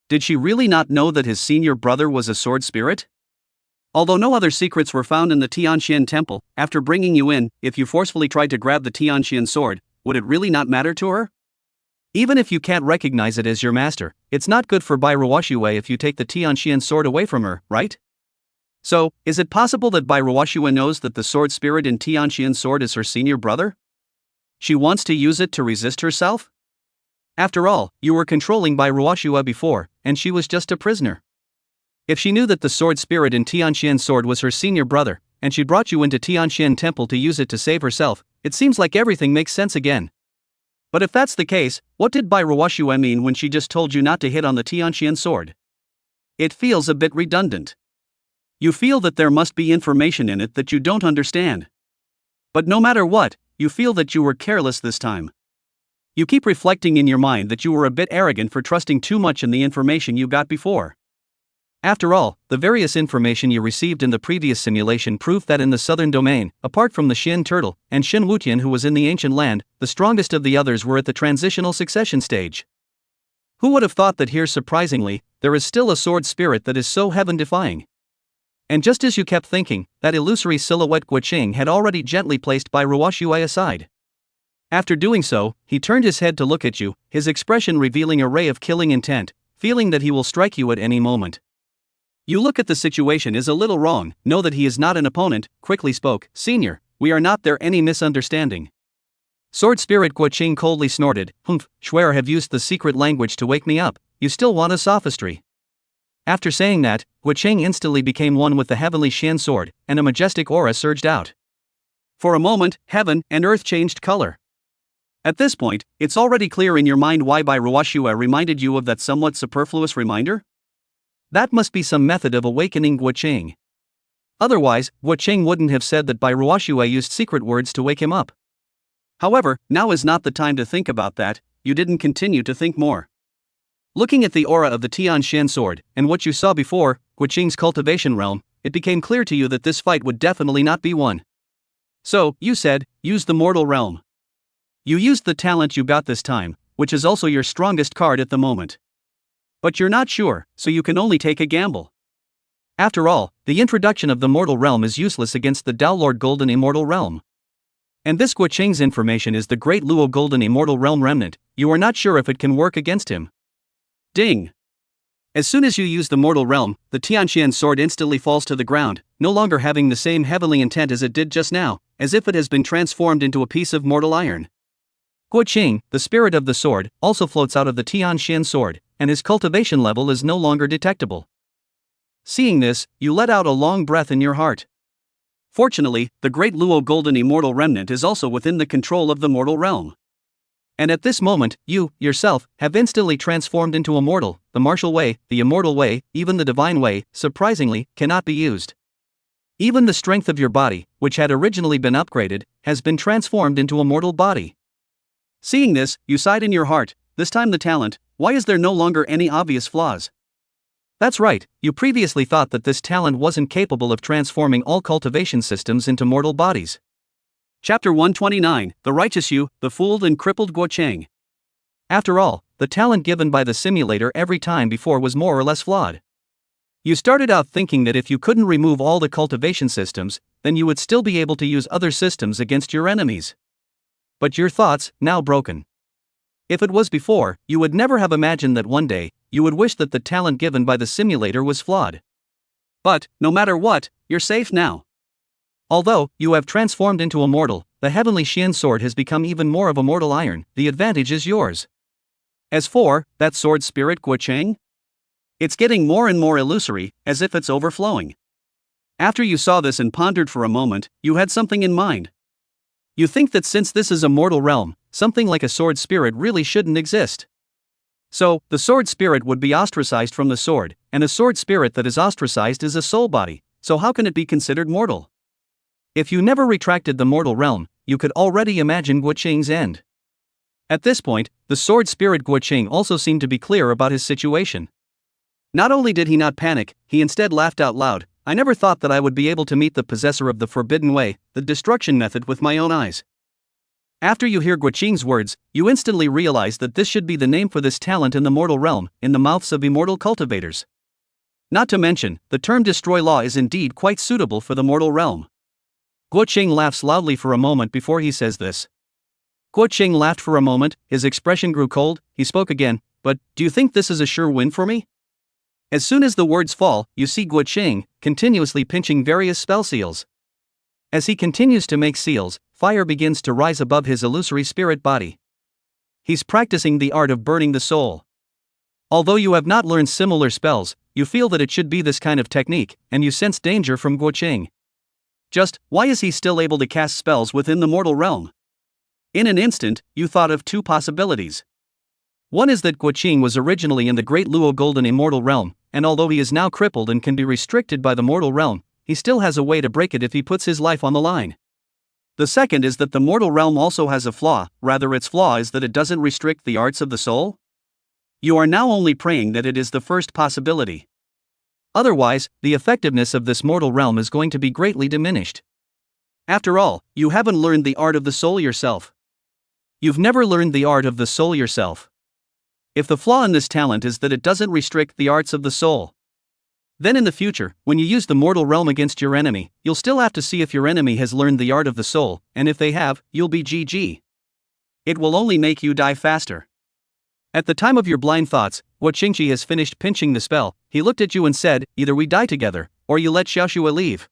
Did she really not know that his senior brother was a sword spirit? Although no other secrets were found in the Tianqian temple, after bringing you in, if you forcefully tried to grab the Tianqian sword, would it really not matter to her? Even if you can't recognize it as your master, it's not good for Bai Ruoxue if you take the Tianqian sword away from her, right? So, is it possible that Bai Ruoxue knows that the sword spirit in Tianqian sword is her senior brother? She wants to use it to resist herself? After all, you were controlling Bai Ruoxue before, and she was just a prisoner. If she knew that the sword spirit in Tianqian sword was her senior brother, and she brought you into Tianqian temple to use it to save herself, it seems like everything makes sense again. But if that's the case, what did Bai Ruoxue mean when she just told you not to hit on the Tianqian sword? It feels a bit redundant. You feel that there must be information in it that you don't understand. But no matter what, you feel that you were careless this time. You keep reflecting in your mind that you were a bit arrogant for trusting too much in the information you got before. After all, the various information you received in the previous simulation proved that in the southern domain, apart from the Xin turtle and Xin Wutian who was in the ancient land, the strongest of the others were at the transitional succession stage. Who would have thought that here, surprisingly, there is still a sword spirit that is so heaven-defying? And just as you kept thinking, that illusory silhouette Guoqing had already gently placed Bai Ruoxue aside. After doing so, he turned his head to look at you, his expression revealing a ray of killing intent, feeling that he will strike you at any moment. You look at the situation is a little wrong, know that he is not an opponent, quickly spoke, "Senior, we are not there any misunderstanding." Sword spirit Guoqing coldly snorted, "Humph, Schwer have used the secret language to wake me up, you still want a sophistry." After saying that, Guoqing instantly became one with the heavenly Xian sword, and a majestic aura surged out. For a moment, heaven and earth changed color. At this point, it's already clear in your mind why Bai Ruoxue reminded you of that somewhat superfluous reminder? That must be some method of awakening Guoqing. Otherwise, Guoqing wouldn't have said that Bai Ruoxue used secret words to wake him up. However, now is not the time to think about that, you didn't continue to think more. Looking at the aura of the Tianqian sword, and what you saw before, Guoqing's cultivation realm, it became clear to you that this fight would definitely not be won. So, you said, use the mortal realm. You used the talent you got this time, which is also your strongest card at the moment. But you're not sure, so you can only take a gamble. After all, the introduction of the mortal realm is useless against the Downlord Golden Immortal Realm. And this Guoqing's information is the Great Luo Golden Immortal Realm Remnant, you are not sure if it can work against him. Ding! As soon as you use the mortal realm, the Tianxian sword instantly falls to the ground, no longer having the same heavenly intent as it did just now, as if it has been transformed into a piece of mortal iron. Guoqing, the spirit of the sword, also floats out of the Tianxian sword, and his cultivation level is no longer detectable. Seeing this, you let out a long breath in your heart. Fortunately, the Great Luo Golden Immortal Remnant is also within the control of the mortal realm. And at this moment, you, yourself, have instantly transformed into a mortal. The martial way, the immortal way, even the divine way, surprisingly, cannot be used. Even the strength of your body, which had originally been upgraded, has been transformed into a mortal body. Seeing this, you sighed in your heart, this time the talent, why is there no longer any obvious flaws? That's right, you previously thought that this talent wasn't capable of transforming all cultivation systems into mortal bodies. Chapter 129, The Righteous You, the Fooled and Crippled Guoqing. After all, the talent given by the simulator every time before was more or less flawed. You started out thinking that if you couldn't remove all the cultivation systems, then you would still be able to use other systems against your enemies. But your thoughts, now broken. If it was before, you would never have imagined that one day, you would wish that the talent given by the simulator was flawed. But, no matter what, you're safe now. Although you have transformed into a mortal, the heavenly Xian sword has become even more of a mortal iron, the advantage is yours. As for that sword spirit Guoqing, it's getting more and more illusory, as if it's overflowing. After you saw this and pondered for a moment, you had something in mind. You think that since this is a mortal realm, something like a sword spirit really shouldn't exist. So, the sword spirit would be ostracized from the sword, and a sword spirit that is ostracized is a soul body, so how can it be considered mortal? If you never retracted the mortal realm, you could already imagine Guoqing's end. At this point, the sword spirit Guoqing also seemed to be clear about his situation. Not only did he not panic, he instead laughed out loud. I never thought that I would be able to meet the possessor of the forbidden way, the destruction method, with my own eyes. After you hear Guoqing's words, you instantly realize that this should be the name for this talent in the mortal realm, in the mouths of immortal cultivators. Not to mention, the term destroy law is indeed quite suitable for the mortal realm. Guoqing laughs loudly for a moment before he says this. Guoqing laughed for a moment, his expression grew cold, he spoke again, but, do you think this is a sure win for me? As soon as the words fall, you see Guoqing, continuously pinching various spell seals. As he continues to make seals, fire begins to rise above his illusory spirit body. He's practicing the art of burning the soul. Although you have not learned similar spells, you feel that it should be this kind of technique, and you sense danger from Guoqing. Just, why is he still able to cast spells within the mortal realm? In an instant, you thought of two possibilities. One is that Guoqing was originally in the Great Luo Golden Immortal Realm, and although he is now crippled and can be restricted by the mortal realm, he still has a way to break it if he puts his life on the line. The second is that the mortal realm also has a flaw, rather its flaw is that it doesn't restrict the arts of the soul? You are now only praying that it is the first possibility. Otherwise, the effectiveness of this mortal realm is going to be greatly diminished. After all, you haven't learned the art of the soul yourself. You've never learned the art of the soul yourself. If the flaw in this talent is that it doesn't restrict the arts of the soul, then in the future, when you use the mortal realm against your enemy, you'll still have to see if your enemy has learned the art of the soul, and if they have, you'll be GG. It will only make you die faster. At the time of your blind thoughts, Guoqing has finished pinching the spell. He looked at you and said, either we die together, or you let Xiaoxue leave.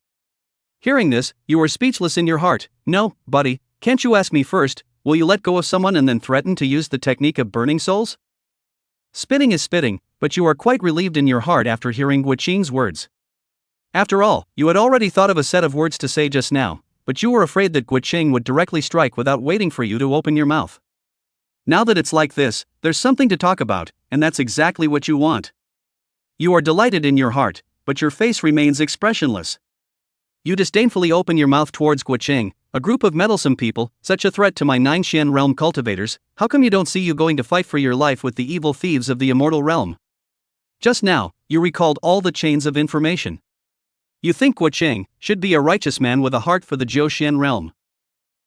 Hearing this, you were speechless in your heart. No, buddy, can't you ask me first, will you let go of someone and then threaten to use the technique of burning souls? Spitting is spitting, but you are quite relieved in your heart after hearing Guoqing's words. After all, you had already thought of a set of words to say just now, but you were afraid that Guoqing would directly strike without waiting for you to open your mouth. Now that it's like this, there's something to talk about, and that's exactly what you want. You are delighted in your heart, but your face remains expressionless. You disdainfully open your mouth towards Guoqing, a group of meddlesome people, such a threat to my 9 Xian realm cultivators. How come you don't see you going to fight for your life with the evil thieves of the immortal realm? Just now, you recalled all the chains of information. You think Guo Qing should be a righteous man with a heart for the Jiuxian realm.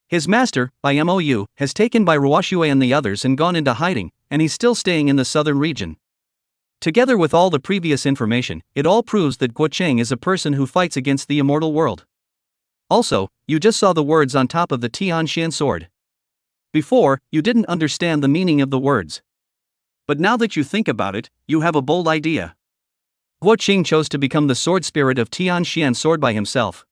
His master, by MOU, has taken by Ruoxue and the others and gone into hiding, and he's still staying in the southern region. Together with all the previous information, it all proves that Guo Qing is a person who fights against the immortal world. Also, you just saw the words on top of the Tianxian sword. Before, you didn't understand the meaning of the words. But now that you think about it, you have a bold idea. Guo Qing chose to become the sword spirit of Tianxian sword by himself.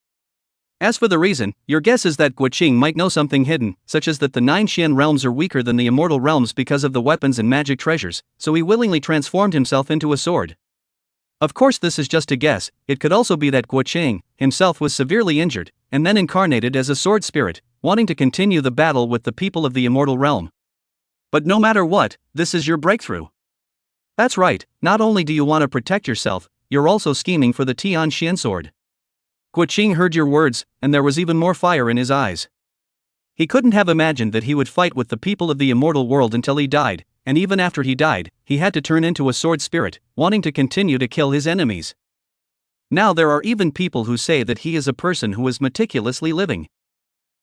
As for the reason, your guess is that Guo Qing might know something hidden, such as that the 9 Xian realms are weaker than the immortal realms because of the weapons and magic treasures, so he willingly transformed himself into a sword. Of course, this is just a guess. It could also be that Guo Qing himself was severely injured, and then incarnated as a sword spirit, wanting to continue the battle with the people of the immortal realm. But no matter what, this is your breakthrough. That's right, not only do you want to protect yourself, you're also scheming for the Tianxian sword. Guo Qing heard your words, and there was even more fire in his eyes. He couldn't have imagined that he would fight with the people of the immortal world until he died, and even after he died, he had to turn into a sword spirit, wanting to continue to kill his enemies. Now there are even people who say that he is a person who is meticulously living.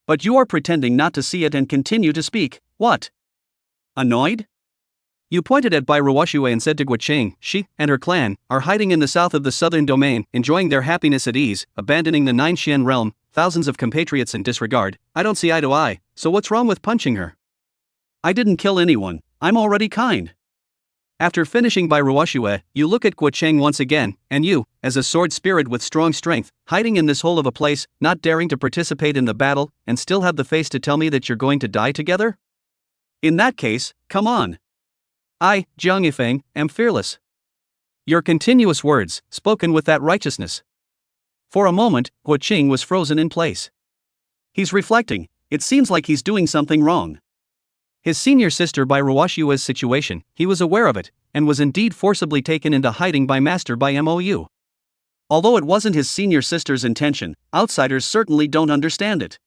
But you are pretending not to see it and continue to speak. What? Annoyed? You pointed at Bai Ruoxue and said to Guo Qing, she and her clan are hiding in the south of the southern domain, enjoying their happiness at ease, abandoning the 9 Xian realm, thousands of compatriots in disregard. I don't see eye to eye, so what's wrong with punching her? I didn't kill anyone, I'm already kind. After finishing Bai Ruoxue, you look at Guo Qing once again, and you, as a sword spirit with strong strength, hiding in this hole of a place, not daring to participate in the battle, and still have the face to tell me that you're going to die together? In that case, come on. I, Jiang Yifeng, am fearless. Your continuous words, spoken with that righteousness. For a moment, Guo Qing was frozen in place. He's reflecting, it seems like he's doing something wrong. His senior sister Bai Ruoxue's situation, he was aware of it, and was indeed forcibly taken into hiding by Master by MOU. Although it wasn't his senior sister's intention, outsiders certainly don't understand it.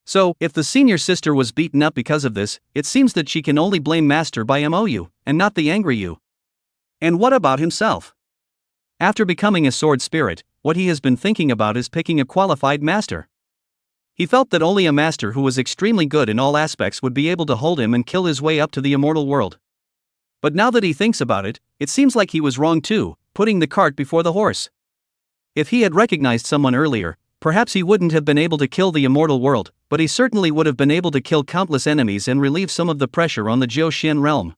So, if the senior sister was beaten up because of this, it seems that she can only blame Master by MOU, and not the angry you. And what about himself? After becoming a sword spirit, what he has been thinking about is picking a qualified master. He felt that only a master who was extremely good in all aspects would be able to hold him and kill his way up to the immortal world. But now that he thinks about it, it seems like he was wrong too, putting the cart before the horse. If he had recognized someone earlier, perhaps he wouldn't have been able to kill the immortal world, but he certainly would have been able to kill countless enemies and relieve some of the pressure on the Jiuxian realm.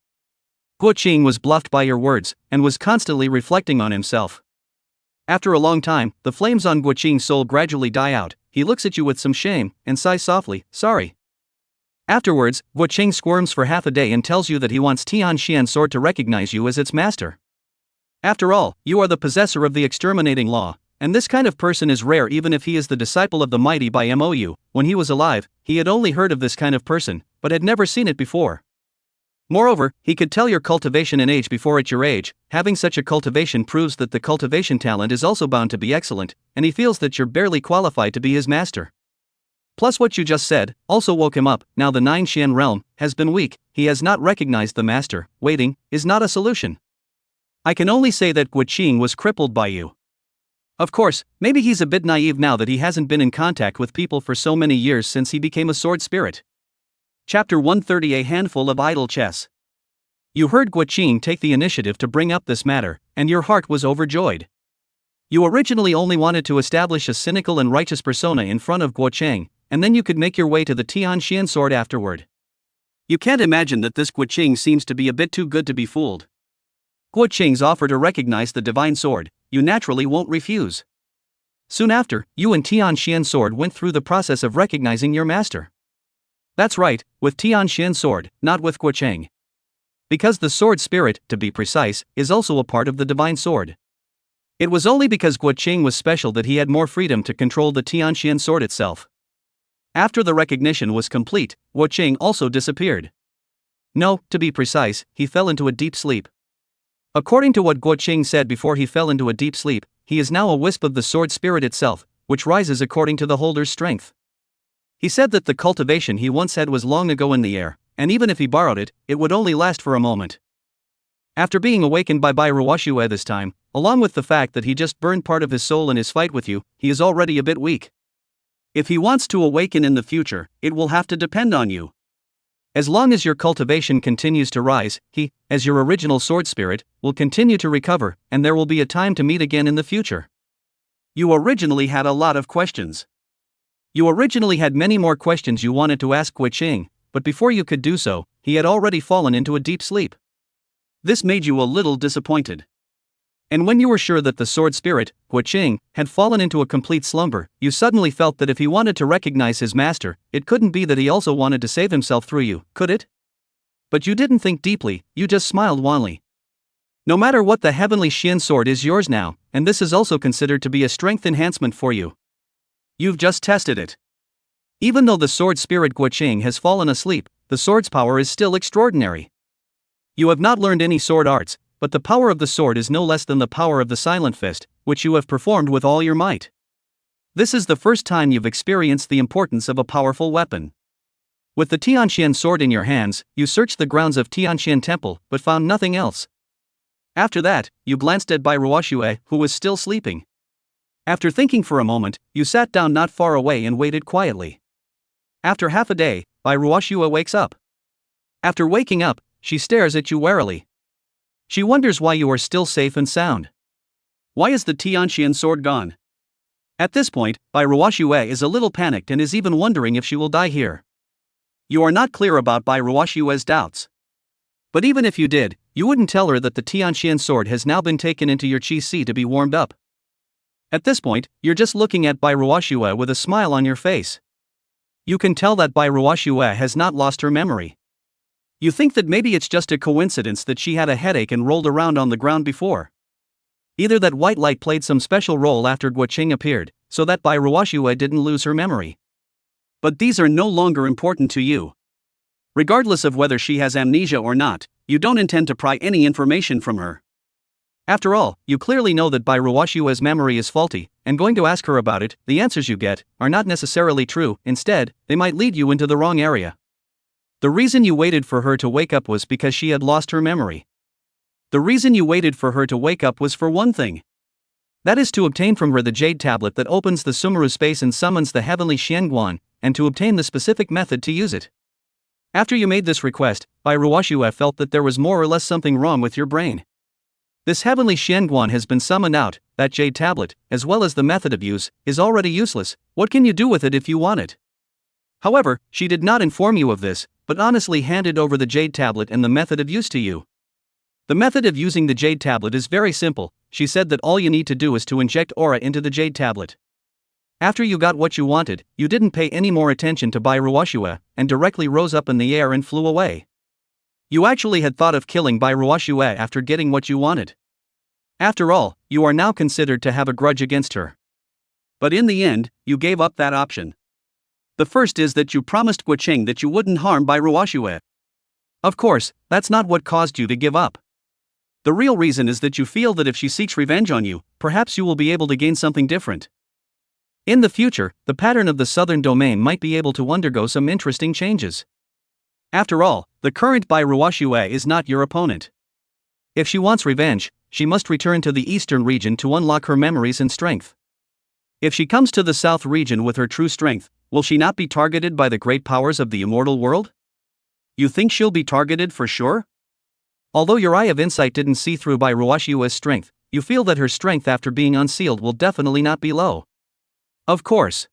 Guo Qing was bluffed by your words, and was constantly reflecting on himself. After a long time, the flames on Guo Qing's soul gradually die out. He looks at you with some shame, and sighs softly, sorry. Afterwards, Guo Qing squirms for half a day and tells you that he wants Tianxian sword to recognize you as its master. After all, you are the possessor of the exterminating law, and this kind of person is rare even if he is the disciple of the mighty by MOU. When he was alive, he had only heard of this kind of person, but had never seen it before. Moreover, he could tell your cultivation and age before at your age. Having such a cultivation proves that the cultivation talent is also bound to be excellent, and he feels that you're barely qualified to be his master. Plus what you just said also woke him up. Now the 9 Xian realm has been weak, he has not recognized the master. Waiting is not a solution. I can only say that Guo Qing was crippled by you. Of course, maybe he's a bit naive now that he hasn't been in contact with people for so many years since he became a sword spirit. Chapter 130, A handful of idle chess. You heard Guo Qing take the initiative to bring up this matter, and your heart was overjoyed. You originally only wanted to establish a cynical and righteous persona in front of Guo Qing, and then you could make your way to the Tianxian sword afterward. You can't imagine that this Guo Qing seems to be a bit too good to be fooled. Guo Qing's offer to recognize the divine sword, you naturally won't refuse. Soon after, you and Tianxian sword went through the process of recognizing your master. That's right, with Tianxian sword, not with Guo Qing. Because the sword spirit, to be precise, is also a part of the divine sword. It was only because Guo Qing was special that he had more freedom to control the Tianxian sword itself. After the recognition was complete, Guo Qing also disappeared. No, to be precise, he fell into a deep sleep. According to what Guo Qing said before he fell into a deep sleep, he is now a wisp of the sword spirit itself, which rises according to the holder's strength. He said that the cultivation he once had was long ago in the air, and even if he borrowed it, it would only last for a moment. After being awakened by Ruoshue this time, along with the fact that he just burned part of his soul in his fight with you, he is already a bit weak. If he wants to awaken in the future, it will have to depend on you. As long as your cultivation continues to rise, he, as your original sword spirit, will continue to recover, and there will be a time to meet again in the future. You originally had a lot of questions. You originally had many more questions you wanted to ask Guiqing, but before you could do so, he had already fallen into a deep sleep. This made you a little disappointed. And when you were sure that the sword spirit, Guiqing, had fallen into a complete slumber, you suddenly felt that if he wanted to recognize his master, it couldn't be that he also wanted to save himself through you, could it? But you didn't think deeply, you just smiled wanly. No matter what, the heavenly Xian sword is yours now, and this is also considered to be a strength enhancement for you. You've just tested it. Even though the sword spirit Guiqing has fallen asleep, the sword's power is still extraordinary. You have not learned any sword arts, but the power of the sword is no less than the power of the silent fist, which you have performed with all your might. This is the first time you've experienced the importance of a powerful weapon. With the Tianxian sword in your hands, you searched the grounds of Tianxian Temple, but found nothing else. After that, you glanced at Ruoshue, who was still sleeping. After thinking for a moment, you sat down not far away and waited quietly. After half a day, Ruoshue wakes up. After waking up, she stares at you warily. She wonders why you are still safe and sound. Why is the Tianxian sword gone? At this point, Ruoshue is a little panicked and is even wondering if she will die here. You are not clear about Ruoshue's doubts. But even if you did, you wouldn't tell her that the Tianxian sword has now been taken into your Qi Si to be warmed up. At this point, you're just looking at Ruoshue with a smile on your face. You can tell that Ruoshue has not lost her memory. You think that maybe it's just a coincidence that she had a headache and rolled around on the ground before. Either that white light played some special role after Guiqing appeared, so that Ruoshue didn't lose her memory. But these are no longer important to you. Regardless of whether she has amnesia or not, you don't intend to pry any information from her. After all, you clearly know that Ruoshue's memory is faulty, and going to ask her about it, the answers you get are not necessarily true. Instead, they might lead you into the wrong area. The reason you waited for her to wake up was because she had lost her memory. The reason you waited for her to wake up was for one thing. That is to obtain from her the jade tablet that opens the Sumeru space and summons the heavenly Xianguan, and to obtain the specific method to use it. After you made this request, Ruoshue felt that there was more or less something wrong with your brain. This heavenly Xianguan has been summoned out, that jade tablet, as well as the method of use, is already useless. What can you do with it if you want it? However, she did not inform you of this, but honestly handed over the jade tablet and the method of use to you. The method of using the jade tablet is very simple. She said that all you need to do is to inject aura into the jade tablet. After you got what you wanted, you didn't pay any more attention to Ruoshue, and directly rose up in the air and flew away. You actually had thought of killing Ruoshue after getting what you wanted. After all, you are now considered to have a grudge against her. But in the end, you gave up that option. The first is that you promised Guiqing that you wouldn't harm Ruoshue. Of course, that's not what caused you to give up. The real reason is that you feel that if she seeks revenge on you, perhaps you will be able to gain something different. In the future, the pattern of the southern domain might be able to undergo some interesting changes. After all, the current Ruoshue is not your opponent. If she wants revenge, she must return to the eastern region to unlock her memories and strength. If she comes to the south region with her true strength, will she not be targeted by the great powers of the immortal world? You think she'll be targeted for sure? Although your eye of insight didn't see through Ruoshue's strength, you feel that her strength after being unsealed will definitely not be low. Of course,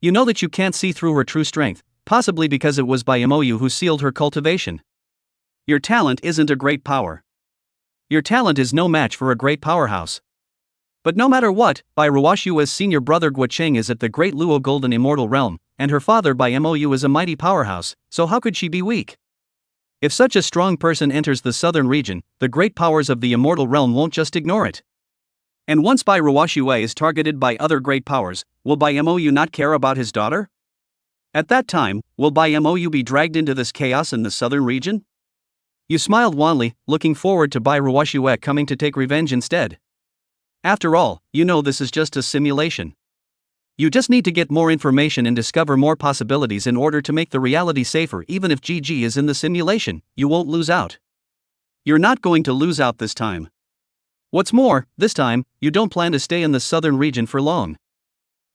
you know that you can't see through her true strength, possibly because it was Mou who sealed her cultivation. Your talent isn't a great power. Your talent is no match for a great powerhouse. But no matter what, Ruoshue's senior brother Guiqing is at the Great Luo Golden Immortal Realm, and her father Mou is a mighty powerhouse, so how could she be weak? If such a strong person enters the southern region, the great powers of the immortal realm won't just ignore it. And once Ruoshue is targeted by other great powers, will Mou not care about his daughter? At that time, will Mou be dragged into this chaos in the southern region? You smiled wanly, looking forward to Ruoshue coming to take revenge instead. After all, you know this is just a simulation. You just need to get more information and discover more possibilities in order to make the reality safer. Even if GG is in the simulation, you won't lose out. You're not going to lose out this time. What's more, this time, you don't plan to stay in the southern region for long.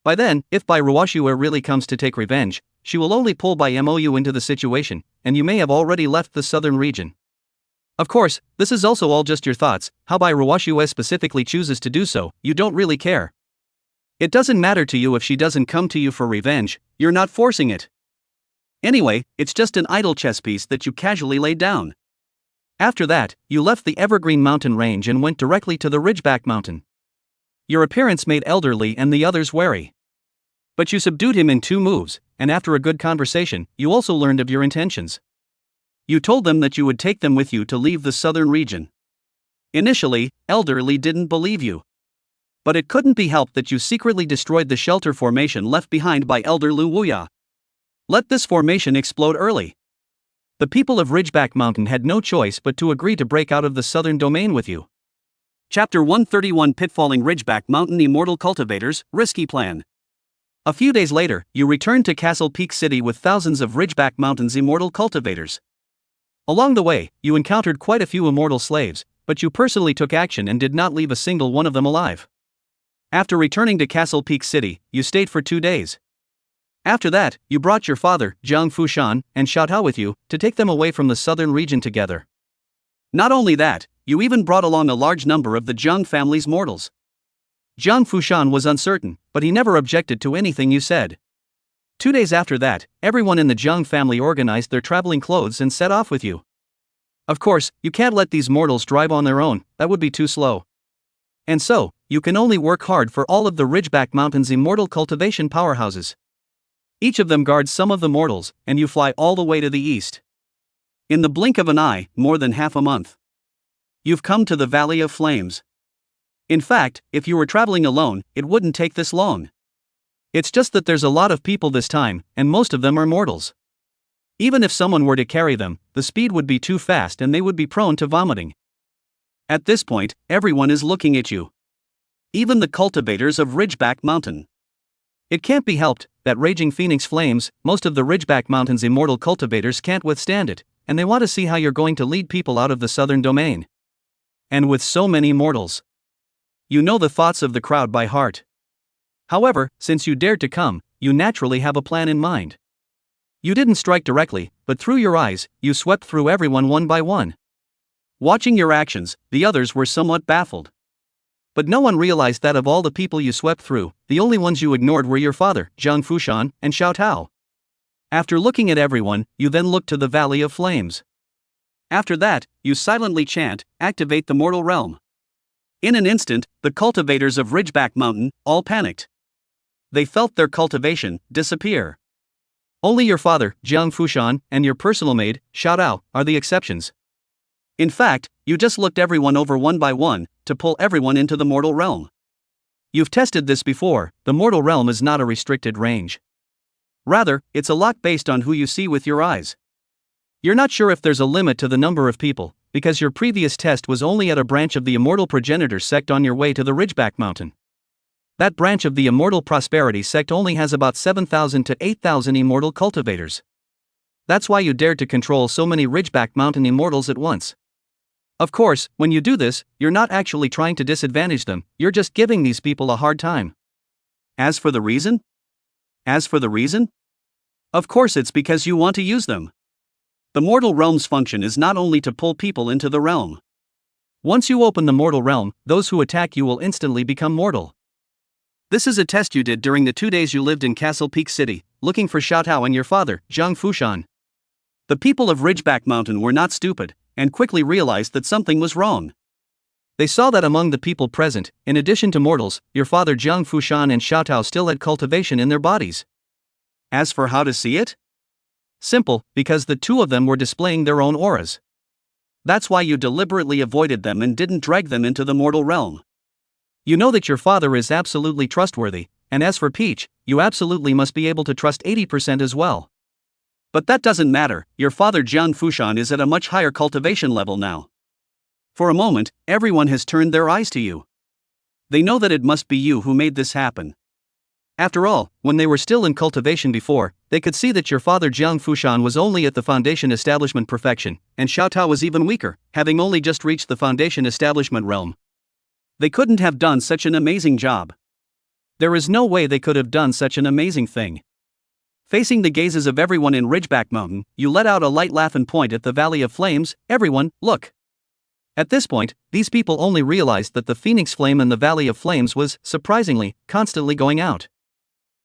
By then, if Bai Ruoshua really comes to take revenge, she will only pull Bai Mou into the situation, and you may have already left the southern region. Of course, this is also all just your thoughts. How Bai Ruoshua specifically chooses to do so, you don't really care. It doesn't matter to you if she doesn't come to you for revenge, you're not forcing it. Anyway, it's just an idle chess piece that you casually laid down. After that, you left the Evergreen Mountain range and went directly to the Ridgeback Mountain. Your appearance made Elderly and the others wary. But you subdued him in 2 moves, and after a good conversation, you also learned of your intentions. You told them that you would take them with you to leave the southern region. Initially, Elderly didn't believe you. But it couldn't be helped that you secretly destroyed the shelter formation left behind by Elder Lu Wuya. Let this formation explode early. The people of Ridgeback Mountain had no choice but to agree to break out of the southern domain with you. Chapter 131 Pitfalling Ridgeback Mountain Immortal Cultivators, Risky Plan. A few days later, you returned to Castle Peak City with thousands of Ridgeback Mountain's immortal cultivators. Along the way, you encountered quite a few immortal slaves, but you personally took action and did not leave a single one of them alive. After returning to Castle Peak City, you stayed for 2 days. After that, you brought your father, Jiang Fushan, and Xiaotao with you, to take them away from the southern region together. Not only that, you even brought along a large number of the Jiang family's mortals. Jiang Fushan was uncertain, but he never objected to anything you said. 2 days after that, everyone in the Jiang family organized their traveling clothes and set off with you. Of course, you can't let these mortals drive on their own, that would be too slow. And so, you can only work hard for all of the Ridgeback Mountain's immortal cultivation powerhouses. Each of them guards some of the mortals, and you fly all the way to the east. In the blink of an eye, more than half a month. You've come to the Valley of Flames. In fact, if you were traveling alone, it wouldn't take this long. It's just that there's a lot of people this time, and most of them are mortals. Even if someone were to carry them, the speed would be too fast and they would be prone to vomiting. At this point, everyone is looking at you. Even the cultivators of Ridgeback Mountain. It can't be helped that raging phoenix flames, most of the Ridgeback Mountain's immortal cultivators can't withstand it, and they want to see how you're going to lead people out of the southern domain. And with so many mortals, you know the thoughts of the crowd by heart. However, since you dared to come, you naturally have a plan in mind. You didn't strike directly, but through your eyes, you swept through everyone one by one. Watching your actions, the others were somewhat baffled. But no one realized that of all the people you swept through, the only ones you ignored were your father, Jiang Fushan, and Xiaotao. After looking at everyone, you then looked to the Valley of Flames. After that, you silently chant, "Activate the mortal realm." In an instant, the cultivators of Ridgeback Mountain all panicked. They felt their cultivation disappear. Only your father, Jiang Fushan, and your personal maid, Xiaotao, are the exceptions. In fact, you just looked everyone over one by one, to pull everyone into the mortal realm. You've tested this before, the mortal realm is not a restricted range. Rather, it's a lot based on who you see with your eyes. You're not sure if there's a limit to the number of people, because your previous test was only at a branch of the Immortal Progenitor sect on your way to the Ridgeback Mountain. That branch of the Immortal Prosperity sect only has about 7,000 to 8,000 immortal cultivators. That's why you dared to control so many Ridgeback Mountain immortals at once. Of course, when you do this, you're not actually trying to disadvantage them, you're just giving these people a hard time. As for the reason? Of course it's because you want to use them. The mortal realm's function is not only to pull people into the realm. Once you open the mortal realm, those who attack you will instantly become mortal. This is a test you did during the 2 days you lived in Castle Peak City, looking for Xiaotao and your father, Jiang Fushan. The people of Ridgeback Mountain were not stupid, and quickly realized that something was wrong. They saw that among the people present, in addition to mortals, your father Jiang Fushan and Xiaotao still had cultivation in their bodies. As for how to see it? Simple, because the two of them were displaying their own auras. That's why you deliberately avoided them and didn't drag them into the mortal realm. You know that your father is absolutely trustworthy, and as for Peach, you absolutely must be able to trust 80% as well. But that doesn't matter, your father Jiang Fushan is at a much higher cultivation level now. For a moment, everyone has turned their eyes to you. They know that it must be you who made this happen. After all, when they were still in cultivation before, they could see that your father Jiang Fushan was only at the foundation establishment perfection, and Xiao Tao was even weaker, having only just reached the foundation establishment realm. They couldn't have done such an amazing job. There is no way they could have done such an amazing thing. Facing the gazes of everyone in Ridgeback Mountain, you let out a light laugh and point at the Valley of Flames. Everyone, look. At this point, these people only realized that the Phoenix Flame in the Valley of Flames was, surprisingly, constantly going out.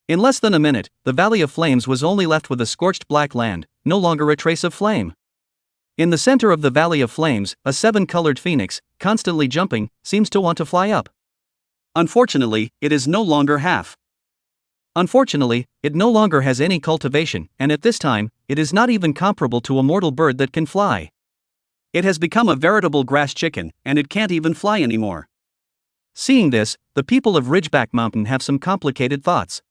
In less than a minute, the Valley of Flames was only left with a scorched black land, no longer a trace of flame. In the center of the Valley of Flames, a 7-colored phoenix, constantly jumping, seems to want to fly up. Unfortunately, it is no longer half. Unfortunately, it no longer has any cultivation, and at this time, it is not even comparable to a mortal bird that can fly. It has become a veritable grass chicken, and it can't even fly anymore. Seeing this, the people of Ridgeback Mountain have some complicated thoughts.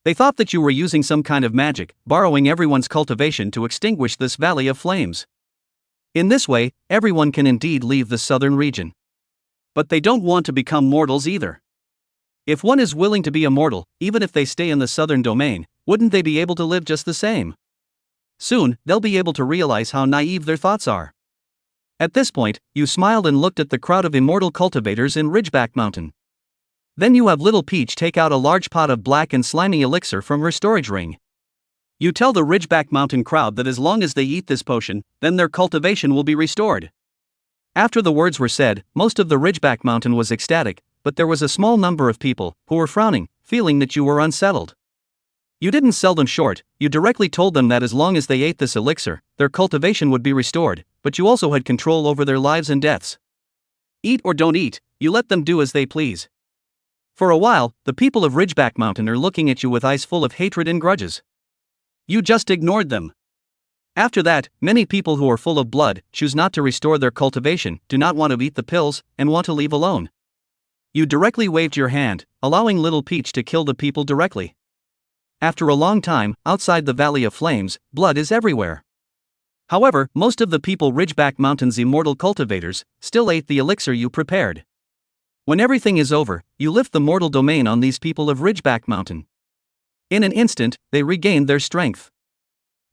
They thought that you were using some kind of magic, borrowing everyone's cultivation to extinguish this Valley of Flames. In this way, everyone can indeed leave the southern region. But they don't want to become mortals either. If one is willing to be a mortal, even if they stay in the southern domain, wouldn't they be able to live just the same? Soon, they'll be able to realize how naive their thoughts are. At this point, you smiled and looked at the crowd of immortal cultivators in Ridgeback Mountain. Then you have Little Peach take out a large pot of black and slimy elixir from her storage ring. You tell the Ridgeback Mountain crowd that as long as they eat this potion, then their cultivation will be restored. After the words were said, most of the Ridgeback Mountain was ecstatic, but there was a small number of people who were frowning, feeling that you were unsettled. You didn't sell them short, you directly told them that as long as they ate this elixir, their cultivation would be restored, but you also had control over their lives and deaths. Eat or don't eat, you let them do as they please. For a while, the people of Ridgeback Mountain are looking at you with eyes full of hatred and grudges. You just ignored them. After that, many people who are full of blood choose not to restore their cultivation, do not want to eat the pills, and want to leave alone. You directly waved your hand, allowing Little Peach to kill the people directly. After a long time, outside the Valley of Flames, blood is everywhere. However, most of the people Ridgeback Mountain's immortal cultivators still ate the elixir you prepared. When everything is over, you lift the mortal domain on these people of Ridgeback Mountain. In an instant, they regained their strength.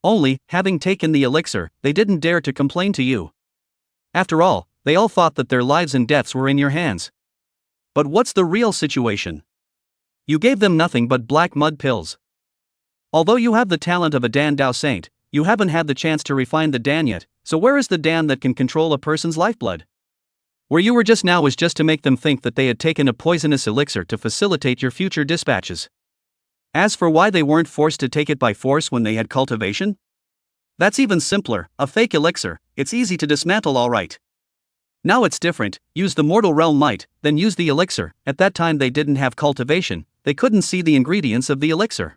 Only, having taken the elixir, they didn't dare to complain to you. After all, they all thought that their lives and deaths were in your hands. But what's the real situation? You gave them nothing but black mud pills. Although you have the talent of a Dan Dao saint, you haven't had the chance to refine the Dan yet, so where is the Dan that can control a person's lifeblood? Where you were just now was just to make them think that they had taken a poisonous elixir to facilitate your future dispatches. As for why they weren't forced to take it by force when they had cultivation? That's even simpler, a fake elixir, it's easy to dismantle alright. Now it's different, use the mortal realm might, then use the elixir. At that time they didn't have cultivation, they couldn't see the ingredients of the elixir.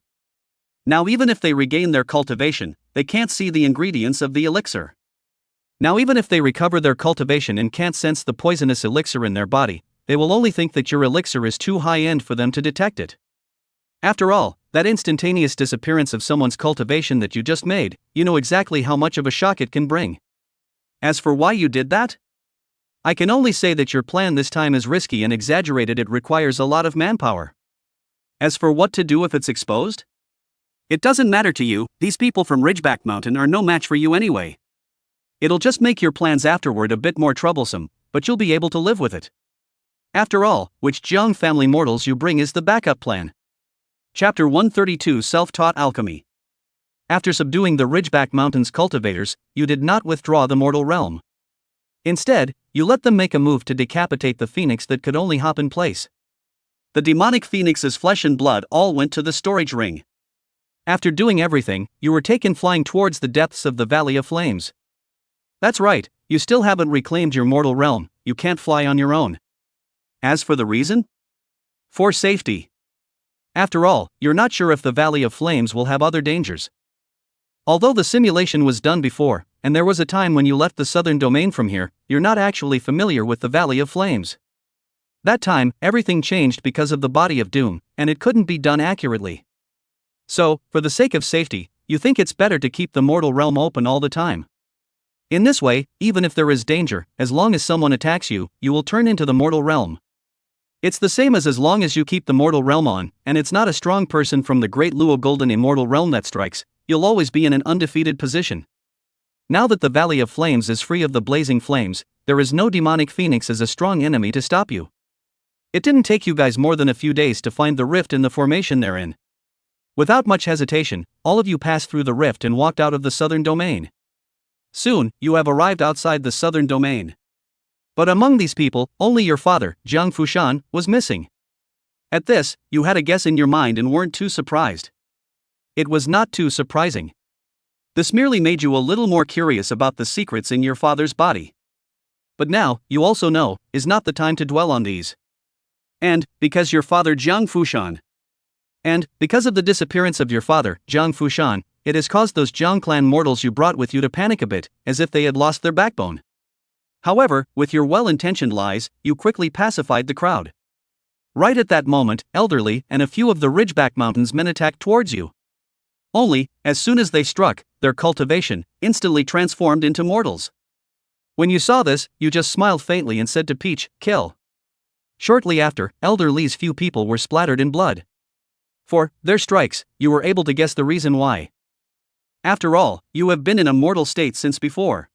Now even if they regain their cultivation, they can't see the ingredients of the elixir. Now even if they recover their cultivation and can't sense the poisonous elixir in their body, they will only think that your elixir is too high-end for them to detect it. After all, that instantaneous disappearance of someone's cultivation that you just made, you know exactly how much of a shock it can bring. As for why you did that? I can only say that your plan this time is risky and exaggerated. It requires a lot of manpower. As for what to do if it's exposed? It doesn't matter to you, these people from Ridgeback Mountain are no match for you anyway. It'll just make your plans afterward a bit more troublesome, but you'll be able to live with it. After all, which Jiang family mortals you bring is the backup plan. Chapter 132 Self-Taught Alchemy. After subduing the Ridgeback Mountain's cultivators, you did not withdraw the mortal realm. Instead, you let them make a move to decapitate the phoenix that could only hop in place. The demonic phoenix's flesh and blood all went to the storage ring. After doing everything, you were taken flying towards the depths of the Valley of Flames. That's right, you still haven't reclaimed your mortal realm, you can't fly on your own. As for the reason? For safety. After all, you're not sure if the Valley of Flames will have other dangers. Although the simulation was done before, and there was a time when you left the southern domain from here, you're not actually familiar with the Valley of Flames. That time, everything changed because of the Body of Doom, and it couldn't be done accurately. So, for the sake of safety, you think it's better to keep the mortal realm open all the time. In this way, even if there is danger, as long as someone attacks you, you will turn into the mortal realm. It's the same as long as you keep the mortal realm on, and it's not a strong person from the great Luo Golden Immortal Realm that strikes, you'll always be in an undefeated position. Now that the Valley of Flames is free of the blazing flames, there is no demonic phoenix as a strong enemy to stop you. It didn't take you guys more than a few days to find the rift in the formation they're in. Without much hesitation, all of you passed through the rift and walked out of the southern domain. Soon, you have arrived outside the southern domain. But among these people, only your father, Jiang Fushan, was missing. At this, you had a guess in your mind and weren't too surprised. It was not too surprising. This merely made you a little more curious about the secrets in your father's body. But now, you also know, is not the time to dwell on these. And, because your father Jiang Fushan. And, because of the disappearance of your father, Jiang Fushan, it has caused those Jiang clan mortals you brought with you to panic a bit, as if they had lost their backbone. However, with your well-intentioned lies, you quickly pacified the crowd. Right at that moment, Elderly and a few of the Ridgeback Mountains men attacked towards you. Only, as soon as they struck, their cultivation instantly transformed into mortals. When you saw this, you just smiled faintly and said to Peach, "Kill." Shortly after, Elderly's few people were splattered in blood. For their strikes, you were able to guess the reason why. After all, you have been in a mortal state since before.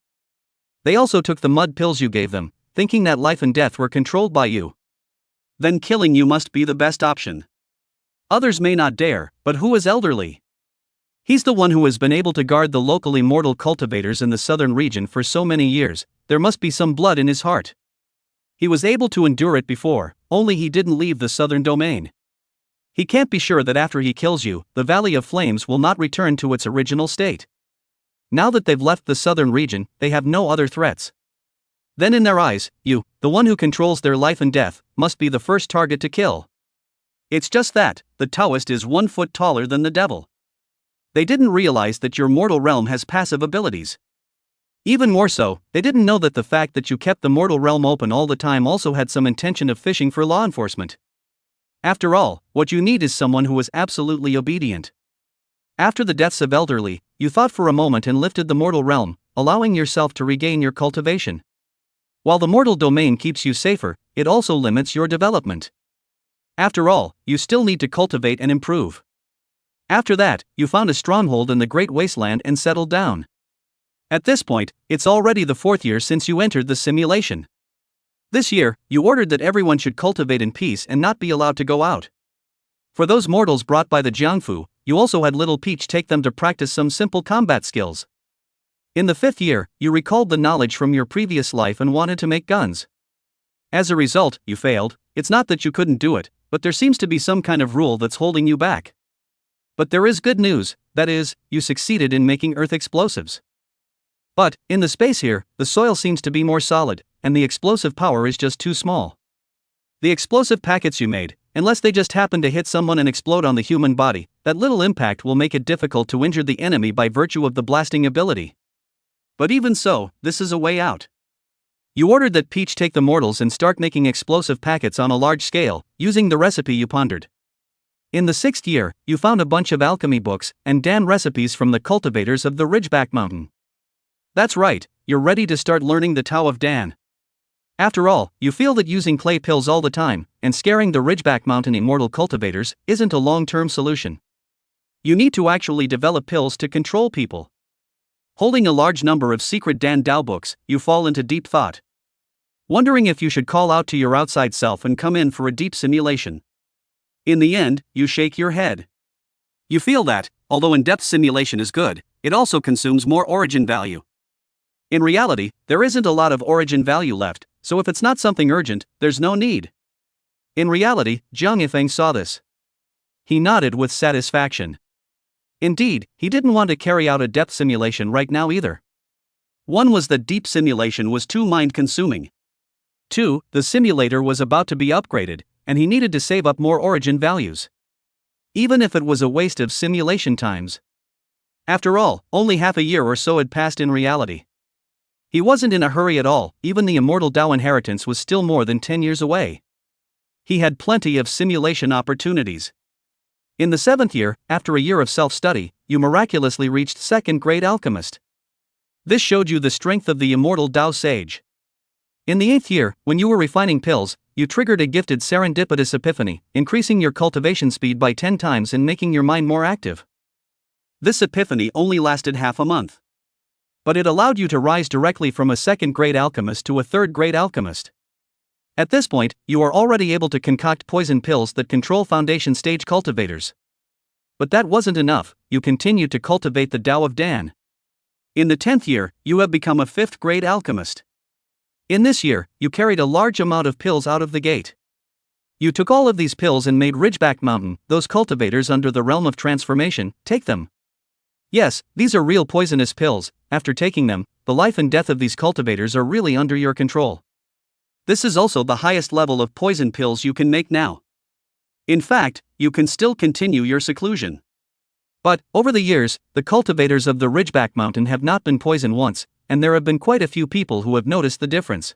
They also took the mud pills you gave them, thinking that life and death were controlled by you. Then killing you must be the best option. Others may not dare, but who is Elderly? He's the one who has been able to guard the local immortal cultivators in the southern region for so many years. There must be some blood in his heart. He was able to endure it before, only he didn't leave the southern domain. He can't be sure that after he kills you, the Valley of Flames will not return to its original state. Now that they've left the southern region, they have no other threats. Then in their eyes, you, the one who controls their life and death, must be the first target to kill. It's just that, the Taoist is 1 foot taller than the devil. They didn't realize that your mortal realm has passive abilities. Even more so, they didn't know that the fact that you kept the mortal realm open all the time also had some intention of fishing for law enforcement. After all, what you need is someone who is absolutely obedient. After the deaths of Elderly, you thought for a moment and lifted the mortal realm, allowing yourself to regain your cultivation. While the mortal domain keeps you safer, it also limits your development. After all, you still need to cultivate and improve. After that, you found a stronghold in the Great Wasteland and settled down. At this point, it's already the 4th year since you entered the simulation. This year, you ordered that everyone should cultivate in peace and not be allowed to go out. For those mortals brought by the Jiangfu, you also had little Peach take them to practice some simple combat skills. In the 5th year, you recalled the knowledge from your previous life and wanted to make guns. As a result, you failed. It's not that you couldn't do it, but there seems to be some kind of rule that's holding you back. But there is good news, that is, you succeeded in making earth explosives. But, in the space here, the soil seems to be more solid, and the explosive power is just too small. The explosive packets you made, unless they just happen to hit someone and explode on the human body, that little impact will make it difficult to injure the enemy by virtue of the blasting ability. But even so, this is a way out. You ordered that Peach take the mortals and start making explosive packets on a large scale, using the recipe you pondered. In the 6th year, you found a bunch of alchemy books and Dan recipes from the cultivators of the Ridgeback Mountain. That's right, you're ready to start learning the Tao of Dan. After all, you feel that using clay pills all the time, and scaring the Ridgeback Mountain immortal cultivators, isn't a long-term solution. You need to actually develop pills to control people. Holding a large number of secret Dan Dao books, you fall into deep thought. Wondering if you should call out to your outside self and come in for a deep simulation. In the end, you shake your head. You feel that, although in-depth simulation is good, it also consumes more origin value. In reality, there isn't a lot of origin value left, so if it's not something urgent, there's no need. In reality, Zhang Yifeng saw this. He nodded with satisfaction. Indeed, he didn't want to carry out a depth simulation right now either. One was that deep simulation was too mind-consuming. 2, the simulator was about to be upgraded, and he needed to save up more origin values. Even if it was a waste of simulation times. After all, only half a year or so had passed in reality. He wasn't in a hurry at all, even the immortal Dao inheritance was still more than 10 years away. He had plenty of simulation opportunities. In the 7th year, after a year of self-study, you miraculously reached 2nd grade alchemist. This showed you the strength of the immortal Dao sage. In the 8th year, when you were refining pills, you triggered a gifted serendipitous epiphany, increasing your cultivation speed by 10 times and making your mind more active. This epiphany only lasted half a month. But it allowed you to rise directly from a second-grade alchemist to a third-grade alchemist. At this point, you are already able to concoct poison pills that control foundation stage cultivators. But that wasn't enough, you continued to cultivate the Tao of Dan. In the 10th year, you have become a 5th-grade alchemist. In this year, you carried a large amount of pills out of the gate. You took all of these pills and made Ridgeback Mountain, those cultivators under the realm of transformation, take them. Yes, these are real poisonous pills. After taking them, the life and death of these cultivators are really under your control. This is also the highest level of poison pills you can make now. In fact, you can still continue your seclusion. But, over the years, the cultivators of the Ridgeback Mountain have not been poisoned once, and there have been quite a few people who have noticed the difference.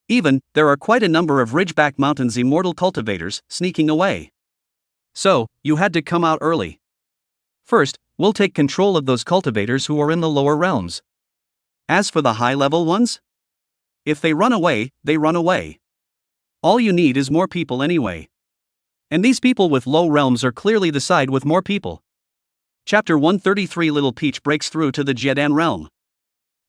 Even, there are quite a number of Ridgeback Mountain's immortal cultivators sneaking away. So, you had to come out early. First, we'll take control of those cultivators who are in the lower realms. As for the high-level ones? If they run away, they run away. All you need is more people anyway. And these people with low realms are clearly the side with more people. Chapter 133 Little Peach breaks through to the Jedan realm.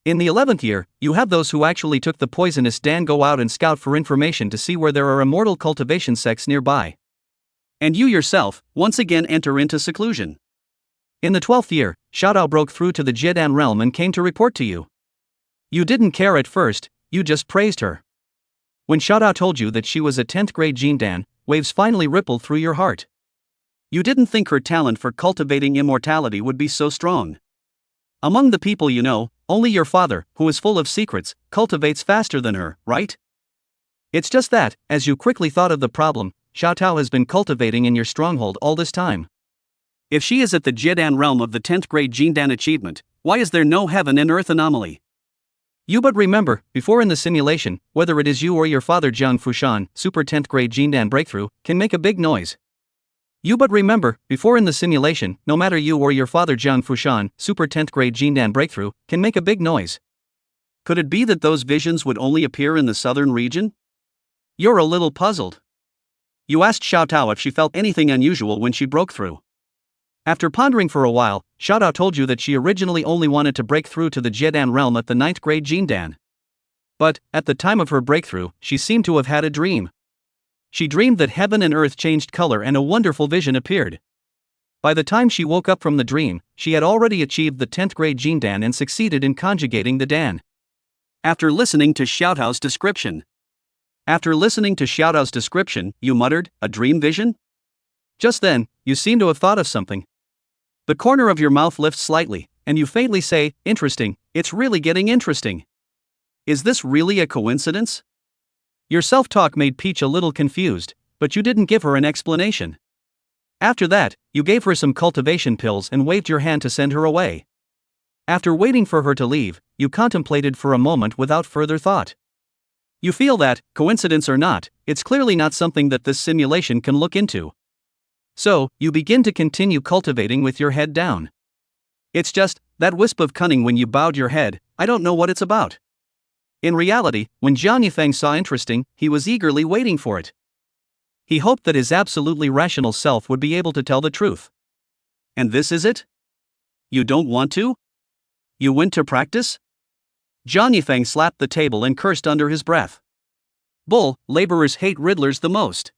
In the 11th year, you have those who actually took the poisonous Dan go out and scout for information to see where there are immortal cultivation sects nearby. And you yourself, once again enter into seclusion. In the 12th year, Xiaotao broke through to the Jedan realm and came to report to you. You didn't care at first, you just praised her. When Xiaotao told you that she was a 10th grade Jindan, waves finally rippled through your heart. You didn't think her talent for cultivating immortality would be so strong. Among the people you know, only your father, who is full of secrets, cultivates faster than her, right? It's just that, as you quickly thought of the problem, Xiaotao has been cultivating in your stronghold all this time. If she is at the Jedan realm of the 10th grade Jindan achievement, why is there no heaven and earth anomaly? You but remember, before in the simulation, whether it is you or your father Jiang Fushan, super 10th grade Jindan breakthrough, can make a big noise. You but remember, before in the simulation, no matter you or your father Jiang Fushan, super 10th grade Jindan breakthrough, can make a big noise. Could it be that those visions would only appear in the southern region? You're a little puzzled. You asked Xiaotao if she felt anything unusual when she broke through. After pondering for a while, Xiaotao told you that she originally only wanted to break through to the Jedan realm at the 9th grade Jindan. But, at the time of her breakthrough, she seemed to have had a dream. She dreamed that heaven and earth changed color and a wonderful vision appeared. By the time she woke up from the dream, she had already achieved the 10th grade Jindan and succeeded in conjugating the Dan. After listening to Xiaotao's description, you muttered, "A dream vision?" Just then, you seem to have thought of something. The corner of your mouth lifts slightly, and you faintly say, "Interesting, it's really getting interesting." Is this really a coincidence? Your self-talk made Peach a little confused, but you didn't give her an explanation. After that, you gave her some cultivation pills and waved your hand to send her away. After waiting for her to leave, you contemplated for a moment without further thought. You feel that, coincidence or not, it's clearly not something that this simulation can look into. So, you begin to continue cultivating with your head down. It's just, that wisp of cunning when you bowed your head, I don't know what it's about. In reality, when Jiang Yifeng saw interesting, he was eagerly waiting for it. He hoped that his absolutely rational self would be able to tell the truth. And this is it? You don't want to? You went to practice? Jiang Yifeng slapped the table and cursed under his breath. Bull, laborers hate riddlers the most.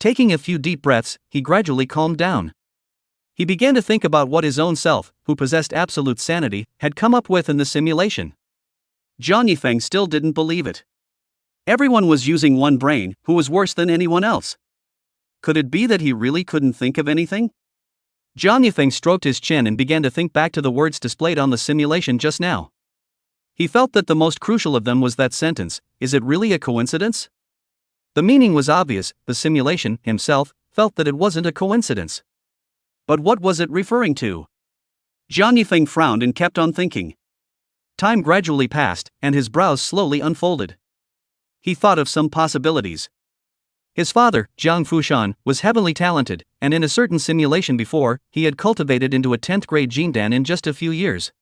Taking a few deep breaths, he gradually calmed down. He began to think about what his own self, who possessed absolute sanity, had come up with in the simulation. Jiang Yifeng still didn't believe it. Everyone was using one brain, who was worse than anyone else. Could it be that he really couldn't think of anything? Jiang Yifeng stroked his chin and began to think back to the words displayed on the simulation just now. He felt that the most crucial of them was that sentence, "Is it really a coincidence?" The meaning was obvious, the simulation, himself, felt that it wasn't a coincidence. But what was it referring to? Jiang Yifeng frowned and kept on thinking. Time gradually passed, and his brows slowly unfolded. He thought of some possibilities. His father, Jiang Fushan, was heavily talented, and in a certain simulation before, he had cultivated into a 10th grade Jindan in just a few years.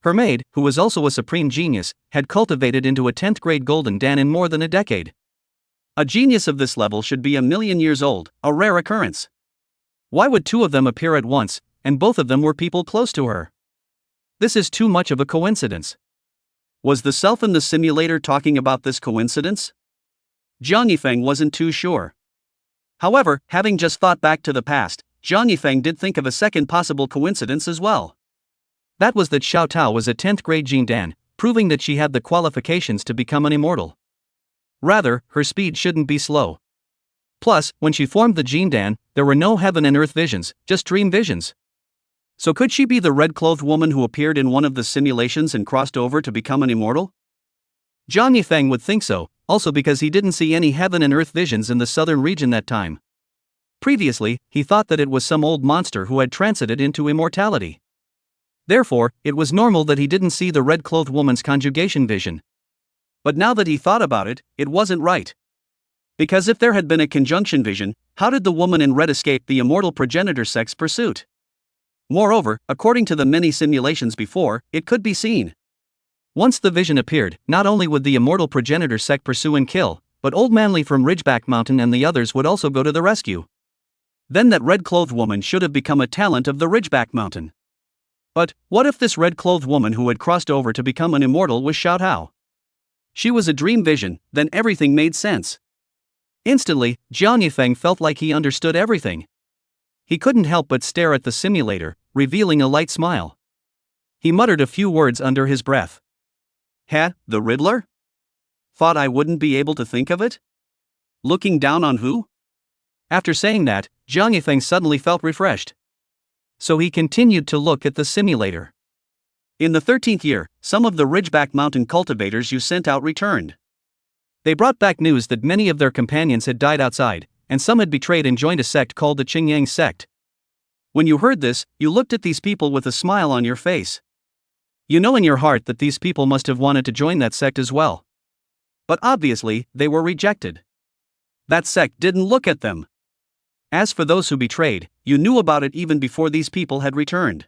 Her maid, who was also a supreme genius, had cultivated into a 10th grade Golden Dan in more than a decade. A genius of this level should be 1,000,000 years old, a rare occurrence. Why would two of them appear at once, and both of them were people close to her? This is too much of a coincidence. Was the self in the simulator talking about this coincidence? Jiang Yifeng wasn't too sure. However, having just thought back to the past, Jiang Yifeng did think of a second possible coincidence as well. That was that Xiao Tao was a 10th grade Jindan, proving that she had the qualifications to become an immortal. Rather, her speed shouldn't be slow. Plus, when she formed the Jindan, there were no heaven and earth visions, just dream visions. So could she be the red-clothed woman who appeared in one of the simulations and crossed over to become an immortal? Jiang Yifeng would think so, also because he didn't see any heaven and earth visions in the southern region that time. Previously, he thought that it was some old monster who had transited into immortality. Therefore, it was normal that he didn't see the red-clothed woman's conjugation vision. But now that he thought about it, it wasn't right. Because if there had been a conjunction vision, how did the woman in red escape the immortal progenitor sex pursuit? Moreover, according to the many simulations before, it could be seen. Once the vision appeared, not only would the immortal progenitor sect pursue and kill, but Old Manly from Ridgeback Mountain and the others would also go to the rescue. Then that red-clothed woman should have become a talent of the Ridgeback Mountain. But, what if this red-clothed woman who had crossed over to become an immortal was Xiao Tao? She was a dream vision, then everything made sense. Instantly, Jiang Yifeng felt like he understood everything. He couldn't help but stare at the simulator, revealing a light smile. He muttered a few words under his breath. The Riddler? Thought I wouldn't be able to think of it? Looking down on who? After saying that, Jiang Yifeng suddenly felt refreshed. So he continued to look at the simulator. In the 13th year, some of the Ridgeback Mountain cultivators you sent out returned. They brought back news that many of their companions had died outside, and some had betrayed and joined a sect called the Qingyang sect. When you heard this, you looked at these people with a smile on your face. You know in your heart that these people must have wanted to join that sect as well. But obviously, they were rejected. That sect didn't look at them. As for those who betrayed, you knew about it even before these people had returned.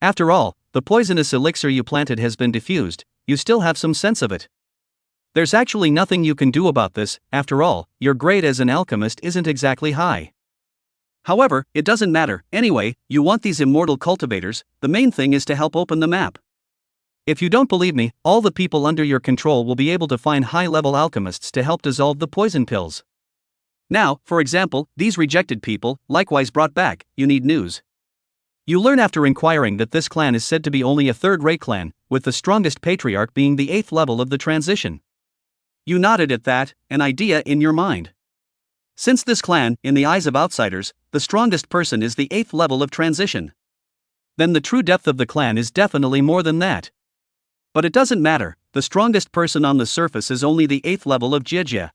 After all, the poisonous elixir you planted has been diffused, you still have some sense of it. There's actually nothing you can do about this, after all, your grade as an alchemist isn't exactly high. However, it doesn't matter, anyway, you want these immortal cultivators, the main thing is to help open the map. If you don't believe me, all the people under your control will be able to find high-level alchemists to help dissolve the poison pills. Now, for example, these rejected people, likewise brought back, you need news. You learn after inquiring that this clan is said to be only a third-rate clan, with the strongest patriarch being the 8th level of the transition. You nodded at that, an idea in your mind. Since this clan, in the eyes of outsiders, the strongest person is the 8th level of transition. Then the true depth of the clan is definitely more than that. But it doesn't matter, the strongest person on the surface is only the 8th level of Jijia.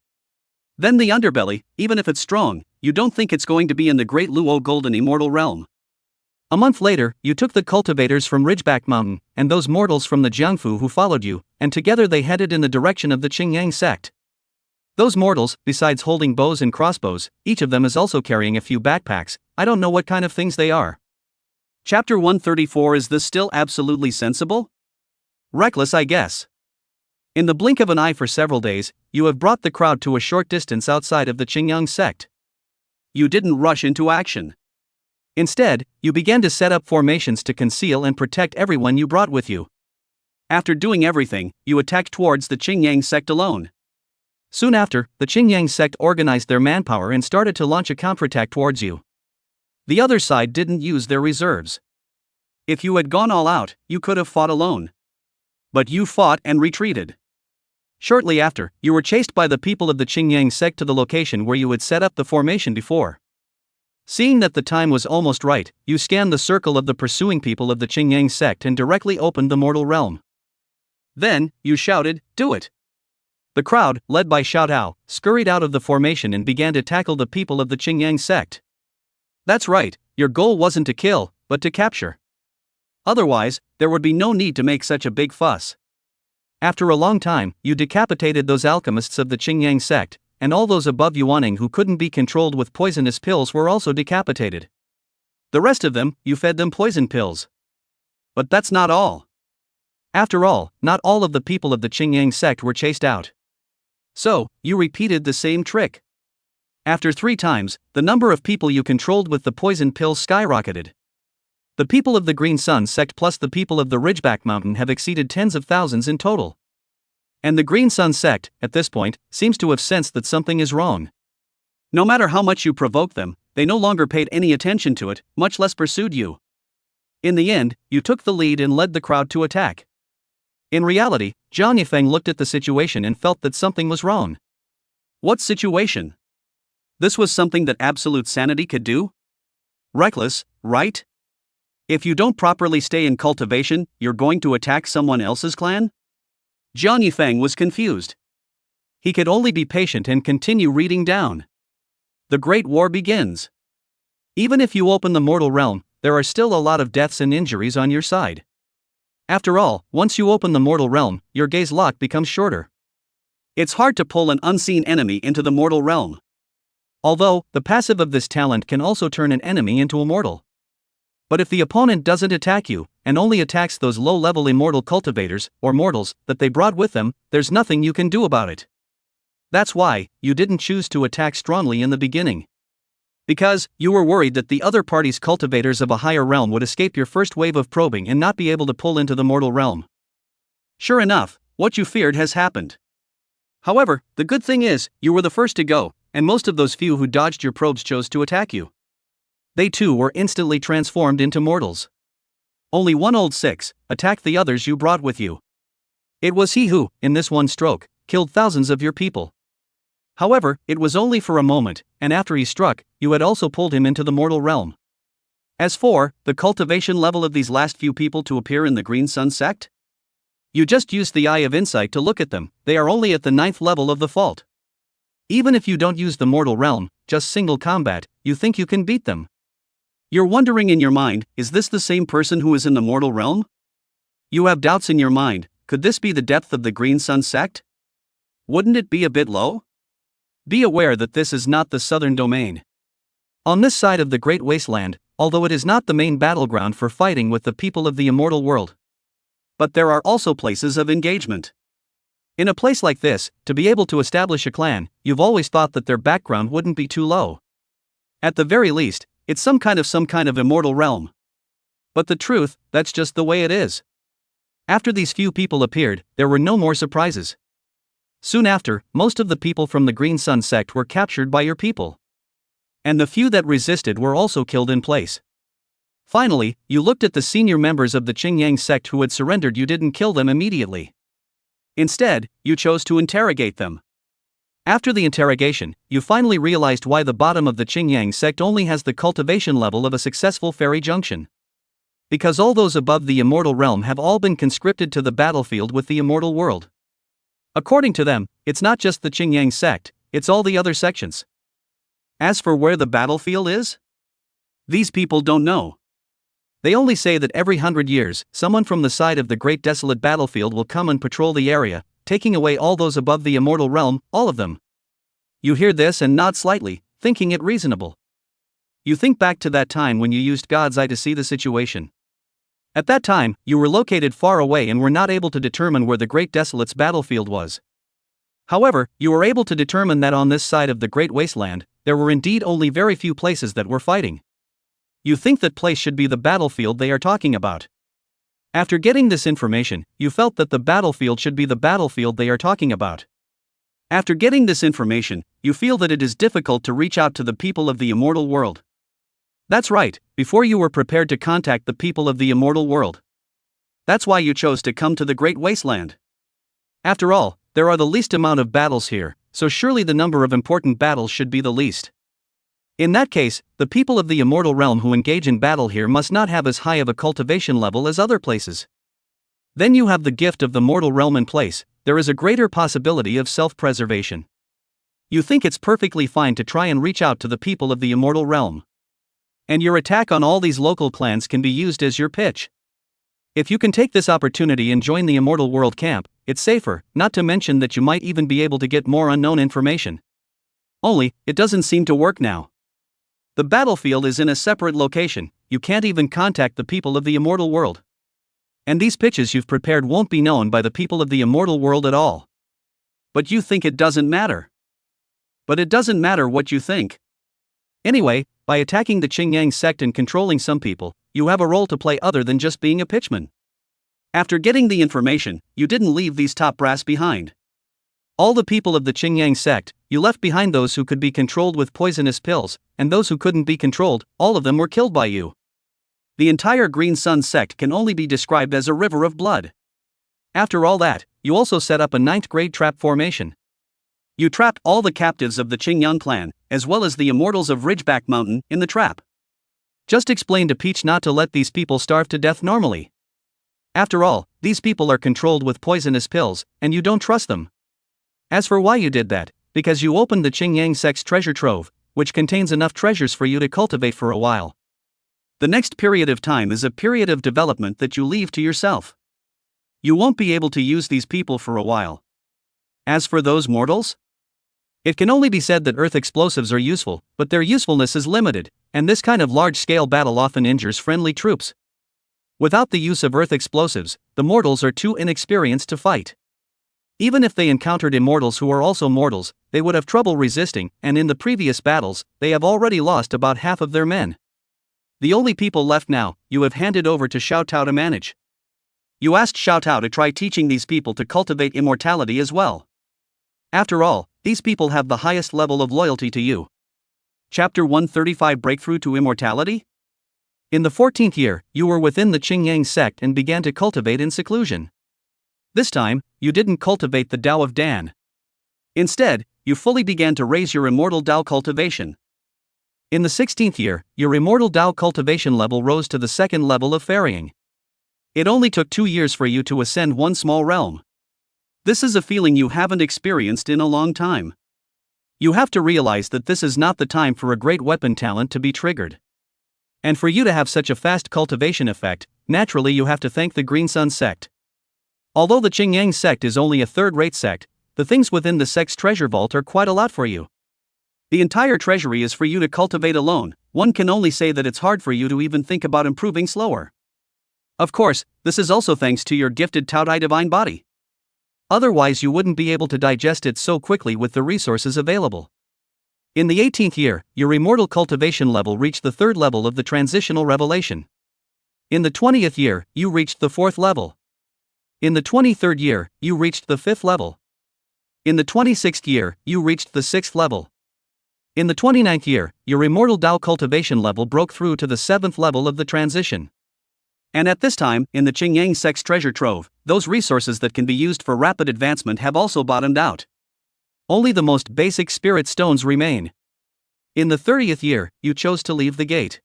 Then the underbelly, even if it's strong, you don't think it's going to be in the Great Luo Golden Immortal Realm. A month later, you took the cultivators from Ridgeback Mountain, and those mortals from the Jiangfu who followed you, and together they headed in the direction of the Qingyang sect. Those mortals, besides holding bows and crossbows, each of them is also carrying a few backpacks. I don't know what kind of things they are. Chapter 134. Is this still absolutely sensible? Reckless, I guess. In the blink of an eye for several days, you have brought the crowd to a short distance outside of the Qingyang sect. You didn't rush into action. Instead, you began to set up formations to conceal and protect everyone you brought with you. After doing everything, you attacked towards the Qingyang sect alone. Soon after, the Qingyang sect organized their manpower and started to launch a counterattack towards you. The other side didn't use their reserves. If you had gone all out, you could have fought alone. But you fought and retreated. Shortly after, you were chased by the people of the Qingyang sect to the location where you had set up the formation before. Seeing that the time was almost right, you scanned the circle of the pursuing people of the Qingyang sect and directly opened the mortal realm. Then, you shouted, "Do it!" The crowd, led by Xiao Tao, scurried out of the formation and began to tackle the people of the Qingyang sect. That's right, your goal wasn't to kill, but to capture. Otherwise, there would be no need to make such a big fuss. After a long time, you decapitated those alchemists of the Qingyang sect, and all those above Yuaning who couldn't be controlled with poisonous pills were also decapitated. The rest of them, you fed them poison pills. But that's not all. After all, not all of the people of the Qingyang sect were chased out. So, you repeated the same trick. After 3 times, the number of people you controlled with the poison pills skyrocketed. The people of the Green Sun sect plus the people of the Ridgeback Mountain have exceeded tens of thousands in total. And the Green Sun sect, at this point, seems to have sensed that something is wrong. No matter how much you provoked them, they no longer paid any attention to it, much less pursued you. In the end, you took the lead and led the crowd to attack. In reality, Jiang Yifeng looked at the situation and felt that something was wrong. What situation? This was something that absolute sanity could do? Reckless, right? If you don't properly stay in cultivation, you're going to attack someone else's clan? Jiang Yifeng was confused. He could only be patient and continue reading down. The Great War begins. Even if you open the mortal realm, there are still a lot of deaths and injuries on your side. After all, once you open the mortal realm, your gaze lock becomes shorter. It's hard to pull an unseen enemy into the mortal realm. Although, the passive of this talent can also turn an enemy into a mortal. But if the opponent doesn't attack you, and only attacks those low-level immortal cultivators, or mortals, that they brought with them, there's nothing you can do about it. That's why, you didn't choose to attack strongly in the beginning. Because, you were worried that the other party's cultivators of a higher realm would escape your first wave of probing and not be able to pull into the mortal realm. Sure enough, what you feared has happened. However, the good thing is, you were the first to go, and most of those few who dodged your probes chose to attack you. They too were instantly transformed into mortals. Only one old six attacked the others you brought with you. It was he who, in this one stroke, killed thousands of your people. However, it was only for a moment, and after he struck, you had also pulled him into the mortal realm. As for the cultivation level of these last few people to appear in the Green Sun sect, you just used the eye of insight to look at them. They are only at the 9th level of the fault. Even if you don't use the mortal realm, just single combat, you think you can beat them. You're wondering in your mind, is this the same person who is in the mortal realm? You have doubts in your mind, could this be the depth of the Green Sun sect? Wouldn't it be a bit low? Be aware that this is not the southern domain. On this side of the Great Wasteland, although it is not the main battleground for fighting with the people of the immortal world. But there are also places of engagement. In a place like this, to be able to establish a clan, you've always thought that their background wouldn't be too low. At the very least, it's some kind of immortal realm. But the truth, that's just the way it is. After these few people appeared, there were no more surprises. Soon after, most of the people from the Green Sun sect were captured by your people. And the few that resisted were also killed in place. Finally, you looked at the senior members of the Qingyang sect who had surrendered. You didn't kill them immediately. Instead, you chose to interrogate them. After the interrogation, you finally realized why the bottom of the Qingyang sect only has the cultivation level of a successful fairy junction. Because all those above the immortal realm have all been conscripted to the battlefield with the immortal world. According to them, it's not just the Qingyang sect, it's all the other sections. As for where the battlefield is? These people don't know. They only say that every 100 years, someone from the side of the great desolate battlefield will come and patrol the area, taking away all those above the immortal realm, all of them. You hear this and nod slightly, thinking it reasonable. You think back to that time when you used God's eye to see the situation. At that time, you were located far away and were not able to determine where the Great Desolate's battlefield was. However, you were able to determine that on this side of the Great Wasteland, there were indeed only very few places that were fighting. You think that place should be the battlefield they are talking about. After getting this information, you felt that the battlefield should be the battlefield they are talking about. After getting this information, you feel that it is difficult to reach out to the people of the immortal world. That's right, before you were prepared to contact the people of the immortal world. That's why you chose to come to the Great Wasteland. After all, there are the least amount of battles here, so surely the number of important battles should be the least. In that case, the people of the immortal realm who engage in battle here must not have as high of a cultivation level as other places. Then you have the gift of the mortal realm in place, there is a greater possibility of self-preservation. You think it's perfectly fine to try and reach out to the people of the immortal realm. And your attack on all these local clans can be used as your pitch. If you can take this opportunity and join the immortal world camp, it's safer, not to mention that you might even be able to get more unknown information. Only, it doesn't seem to work now. The battlefield is in a separate location, you can't even contact the people of the immortal world. And these pitches you've prepared won't be known by the people of the immortal world at all. But you think it doesn't matter. But it doesn't matter what you think. Anyway, by attacking the Qingyang sect and controlling some people, you have a role to play other than just being a pitchman. After getting the information, you didn't leave these top brass behind. All the people of the Qingyang sect, you left behind those who could be controlled with poisonous pills, and those who couldn't be controlled, all of them were killed by you. The entire Green Sun sect can only be described as a river of blood. After all that, you also set up a 9th grade trap formation. You trapped all the captives of the Qingyang clan, as well as the immortals of Ridgeback Mountain, in the trap. Just explain to Peach not to let these people starve to death normally. After all, these people are controlled with poisonous pills, and you don't trust them. As for why you did that, because you opened the Qingyang sect's treasure trove, which contains enough treasures for you to cultivate for a while. The next period of time is a period of development that you leave to yourself. You won't be able to use these people for a while. As for those mortals, it can only be said that Earth explosives are useful, but their usefulness is limited, and this kind of large-scale battle often injures friendly troops. Without the use of Earth explosives, the mortals are too inexperienced to fight. Even if they encountered immortals who are also mortals, they would have trouble resisting, and in the previous battles, they have already lost about half of their men. The only people left now, you have handed over to Xiao Tao to manage. You asked Xiao Tao to try teaching these people to cultivate immortality as well. After all, these people have the highest level of loyalty to you. Chapter 135 Breakthrough to Immortality? In the 14th year, you were within the Qingyang sect and began to cultivate in seclusion. This time, you didn't cultivate the Tao of Dan. Instead, you fully began to raise your immortal Tao cultivation. In the 16th year, your immortal Tao cultivation level rose to the 2nd level of ferrying. It only took 2 years for you to ascend one small realm. This is a feeling you haven't experienced in a long time. You have to realize that this is not the time for a great weapon talent to be triggered. And for you to have such a fast cultivation effect, naturally you have to thank the Green Sun sect. Although the Qingyang sect is only a third-rate sect, the things within the sect's treasure vault are quite a lot for you. The entire treasury is for you to cultivate alone. One can only say that it's hard for you to even think about improving slower. Of course, this is also thanks to your gifted Tao Dai divine body. Otherwise you wouldn't be able to digest it so quickly with the resources available. In the 18th year, your immortal cultivation level reached the 3rd level of the transitional revelation. In the 20th year, you reached the 4th level. In the 23rd year, you reached the 5th level. In the 26th year, you reached the 6th level. In the 29th year, your immortal Tao cultivation level broke through to the 7th level of the transition. And at this time, in the Qingyang sect's treasure trove, those resources that can be used for rapid advancement have also bottomed out. Only the most basic spirit stones remain. In the 30th year, you chose to leave the gate.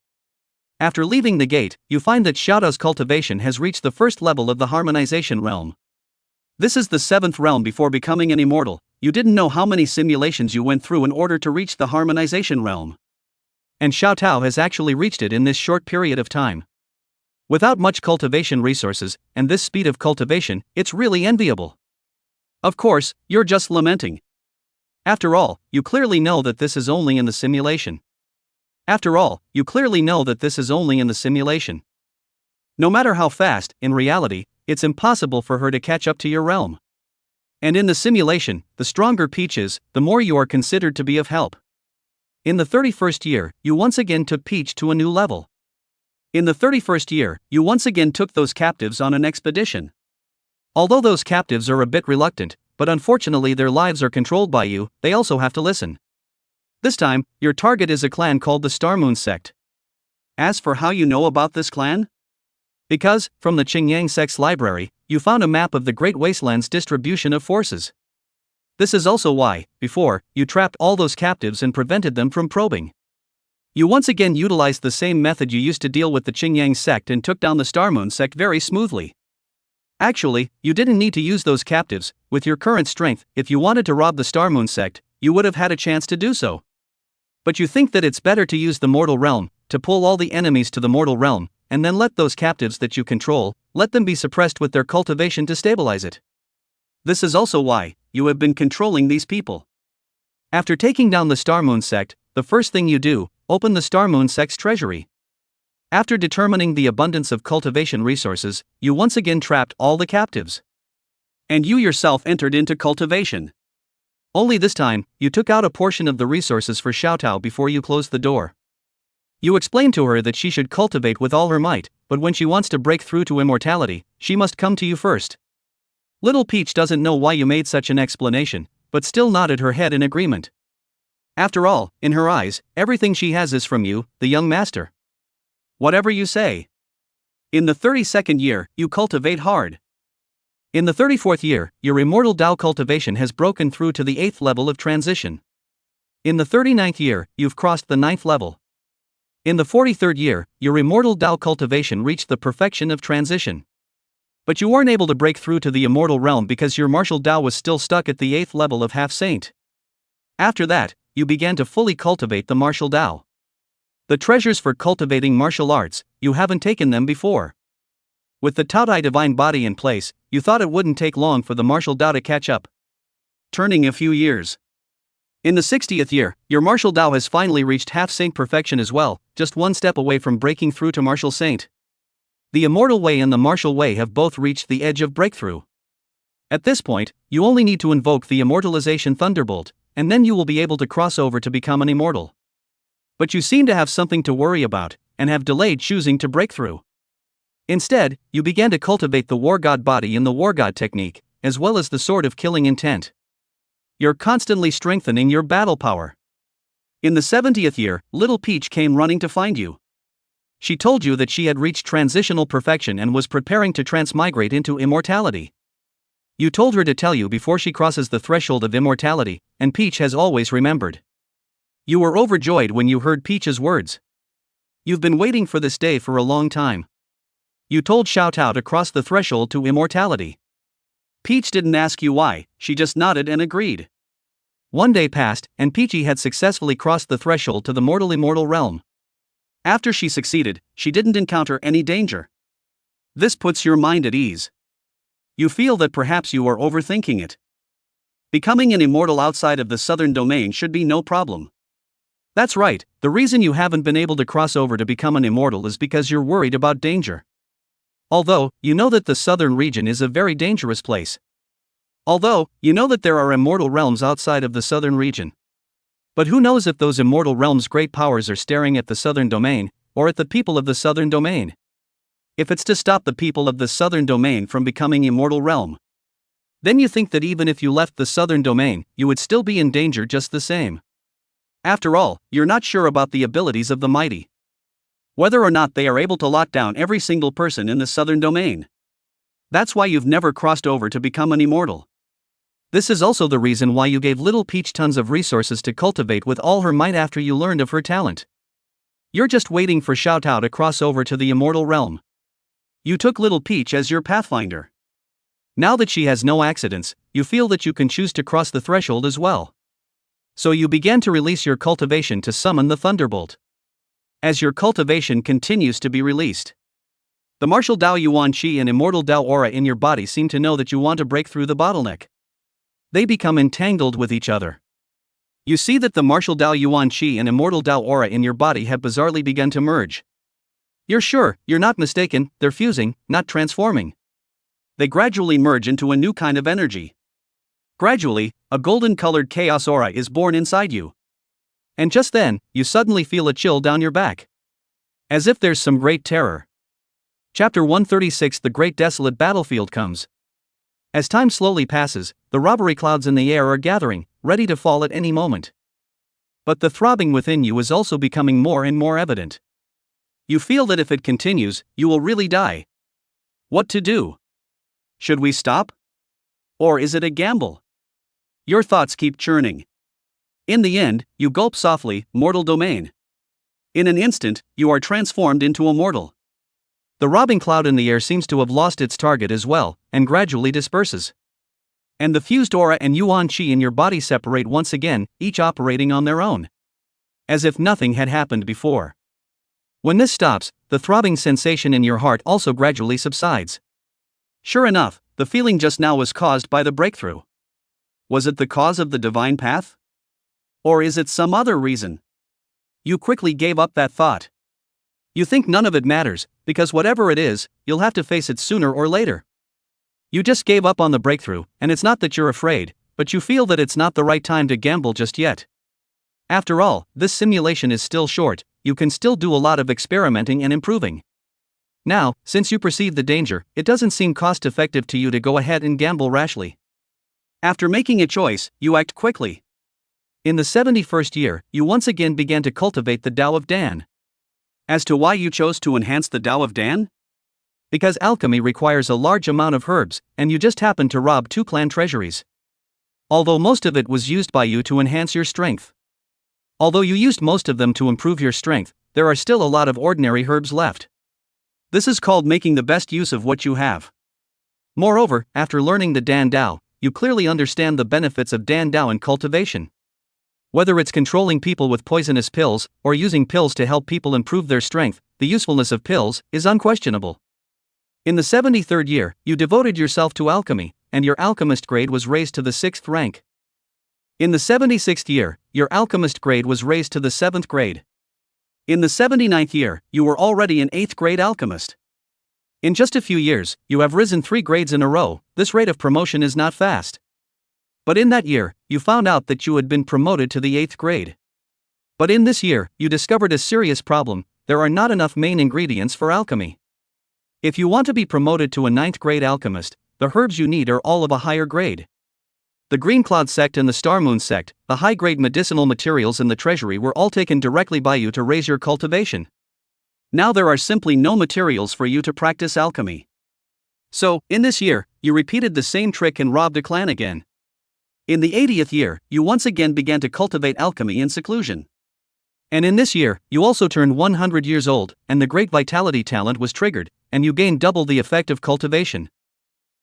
After leaving the gate, you find that Xiao Tao's cultivation has reached the 1st level of the harmonization realm. This is the 7th realm before becoming an immortal. You didn't know how many simulations you went through in order to reach the harmonization realm. And Xiao Tao has actually reached it in this short period of time. Without much cultivation resources, and this speed of cultivation, it's really enviable. Of course, you're just lamenting. After all, you clearly know that this is only in the simulation. No matter how fast, in reality, it's impossible for her to catch up to your realm. And in the simulation, the stronger Peach is, the more you are considered to be of help. In the 31st year, you once again took Peach to a new level. In the 31st year, you once again took those captives on an expedition. Although those captives are a bit reluctant, but unfortunately their lives are controlled by you, they also have to listen. This time, your target is a clan called the Star Moon sect. As for how you know about this clan? Because, from the Qingyang sect's library, you found a map of the Great Wasteland's distribution of forces. This is also why, before, you trapped all those captives and prevented them from probing. You once again utilized the same method you used to deal with the Qingyang sect and took down the Star Moon sect very smoothly. Actually, you didn't need to use those captives. With your current strength, if you wanted to rob the Star Moon sect, you would have had a chance to do so. But you think that it's better to use the mortal realm, to pull all the enemies to the mortal realm, and then let those captives that you control, let them be suppressed with their cultivation to stabilize it. This is also why you have been controlling these people. After taking down the Star Moon sect, the first thing you do, open the Star Moon sect's treasury. After determining the abundance of cultivation resources, you once again trapped all the captives. And you yourself entered into cultivation. Only this time, you took out a portion of the resources for Xiaotao before you closed the door. You explained to her that she should cultivate with all her might, but when she wants to break through to immortality, she must come to you first. Little Peach doesn't know why you made such an explanation, but still nodded her head in agreement. After all, in her eyes, everything she has is from you, the young master. Whatever you say. In the 32nd year, you cultivate hard. In the 34th year, your immortal Tao cultivation has broken through to the 8th level of transition. In the 39th year, you've crossed the 9th level. In the 43rd year, your immortal Tao cultivation reached the perfection of transition. But you weren't able to break through to the immortal realm because your martial Tao was still stuck at the 8th level of half-saint. After that, you began to fully cultivate the martial Tao. The treasures for cultivating martial arts, you haven't taken them before. With the Taodai divine body in place, you thought it wouldn't take long for the martial Tao to catch up. Turning a few years. In the 60th year, your martial Tao has finally reached half-saint perfection as well, just one step away from breaking through to martial saint. The immortal way and the martial way have both reached the edge of breakthrough. At this point, you only need to invoke the immortalization thunderbolt, and then you will be able to cross over to become an immortal. But you seem to have something to worry about, and have delayed choosing to break through. Instead, you began to cultivate the war god body in the war god technique, as well as the sword of killing intent. You're constantly strengthening your battle power. In the 70th year, Little Peach came running to find you. She told you that she had reached transitional perfection and was preparing to transmigrate into immortality. You told her to tell you before she crosses the threshold of immortality, and Peach has always remembered. You were overjoyed when you heard Peach's words. You've been waiting for this day for a long time. You told Xiaotao to cross the threshold to immortality. Peach didn't ask you why, she just nodded and agreed. One day passed, and Peachy had successfully crossed the threshold to the mortal immortal realm. After she succeeded, she didn't encounter any danger. This puts your mind at ease. You feel that perhaps you are overthinking it. Becoming an immortal outside of the southern domain should be no problem. That's right, the reason you haven't been able to cross over to become an immortal is because you're worried about danger. Although, you know that the southern region is a very dangerous place. Although, you know that there are immortal realms outside of the southern region. But who knows if those immortal realms' great powers are staring at the southern domain, or at the people of the southern domain. If it's to stop the people of the southern domain from becoming immortal realm, then you think that even if you left the southern domain, you would still be in danger just the same. After all, you're not sure about the abilities of the mighty. Whether or not they are able to lock down every single person in the southern domain. That's why you've never crossed over to become an immortal. This is also the reason why you gave Little Peach tons of resources to cultivate with all her might after you learned of her talent. You're just waiting for Xiaotao to cross over to the immortal realm. You took Little Peach as your pathfinder. Now that she has no accidents, you feel that you can choose to cross the threshold as well. So you began to release your cultivation to summon the thunderbolt. As your cultivation continues to be released, the martial Dao Yuan Qi and immortal Dao aura in your body seem to know that you want to break through the bottleneck. They become entangled with each other. You see that the martial Dao Yuan Qi and immortal Dao aura in your body have bizarrely begun to merge. You're sure, you're not mistaken, they're fusing, not transforming. They gradually merge into a new kind of energy. Gradually, a golden-colored chaos aura is born inside you. And just then, you suddenly feel a chill down your back. As if there's some great terror. Chapter 136 The Great Desolate Battlefield comes. As time slowly passes, the robbery clouds in the air are gathering, ready to fall at any moment. But the throbbing within you is also becoming more and more evident. You feel that if it continues, you will really die. What to do? Should we stop? Or is it a gamble? Your thoughts keep churning. In the end, you gulp softly, mortal domain. In an instant, you are transformed into a mortal. The robbing cloud in the air seems to have lost its target as well, and gradually disperses. And the fused aura and Yuan Qi in your body separate once again, each operating on their own. As if nothing had happened before. When this stops, the throbbing sensation in your heart also gradually subsides. Sure enough, the feeling just now was caused by the breakthrough. Was it the cause of the divine path? Or is it some other reason? You quickly gave up that thought. You think none of it matters, because whatever it is, you'll have to face it sooner or later. You just gave up on the breakthrough, and it's not that you're afraid, but you feel that it's not the right time to gamble just yet. After all, this simulation is still short, you can still do a lot of experimenting and improving. Now, since you perceive the danger, it doesn't seem cost-effective to you to go ahead and gamble rashly. After making a choice, you act quickly. In the 71st year, you once again began to cultivate the Tao of Dan. As to why you chose to enhance the Tao of Dan? Because alchemy requires a large amount of herbs, and you just happened to rob 2 clan treasuries. Although most of it was used by you to enhance your strength. Although you used most of them to improve your strength, there are still a lot of ordinary herbs left. This is called making the best use of what you have. Moreover, after learning the Dan Dao, you clearly understand the benefits of Dan Dao in cultivation. Whether it's controlling people with poisonous pills, or using pills to help people improve their strength, the usefulness of pills is unquestionable. In the 73rd year, you devoted yourself to alchemy, and your alchemist grade was raised to the 6th rank. In the 76th year, your alchemist grade was raised to the 7th grade. In the 79th year, you were already an 8th grade alchemist. In just a few years, you have risen 3 grades in a row. This rate of promotion is not fast. But in that year, you found out that you had been promoted to the 8th grade. But in this year, you discovered a serious problem: there are not enough main ingredients for alchemy. If you want to be promoted to a 9th grade alchemist, the herbs you need are all of a higher grade. The Green Cloud sect and the Star Moon sect, the high-grade medicinal materials in the treasury, were all taken directly by you to raise your cultivation. Now there are simply no materials for you to practice alchemy. So, in this year, you repeated the same trick and robbed a clan again. In the 80th year, you once again began to cultivate alchemy in seclusion. And in this year, you also turned 100 years old, and the Great Vitality talent was triggered, and you gained double the effect of cultivation.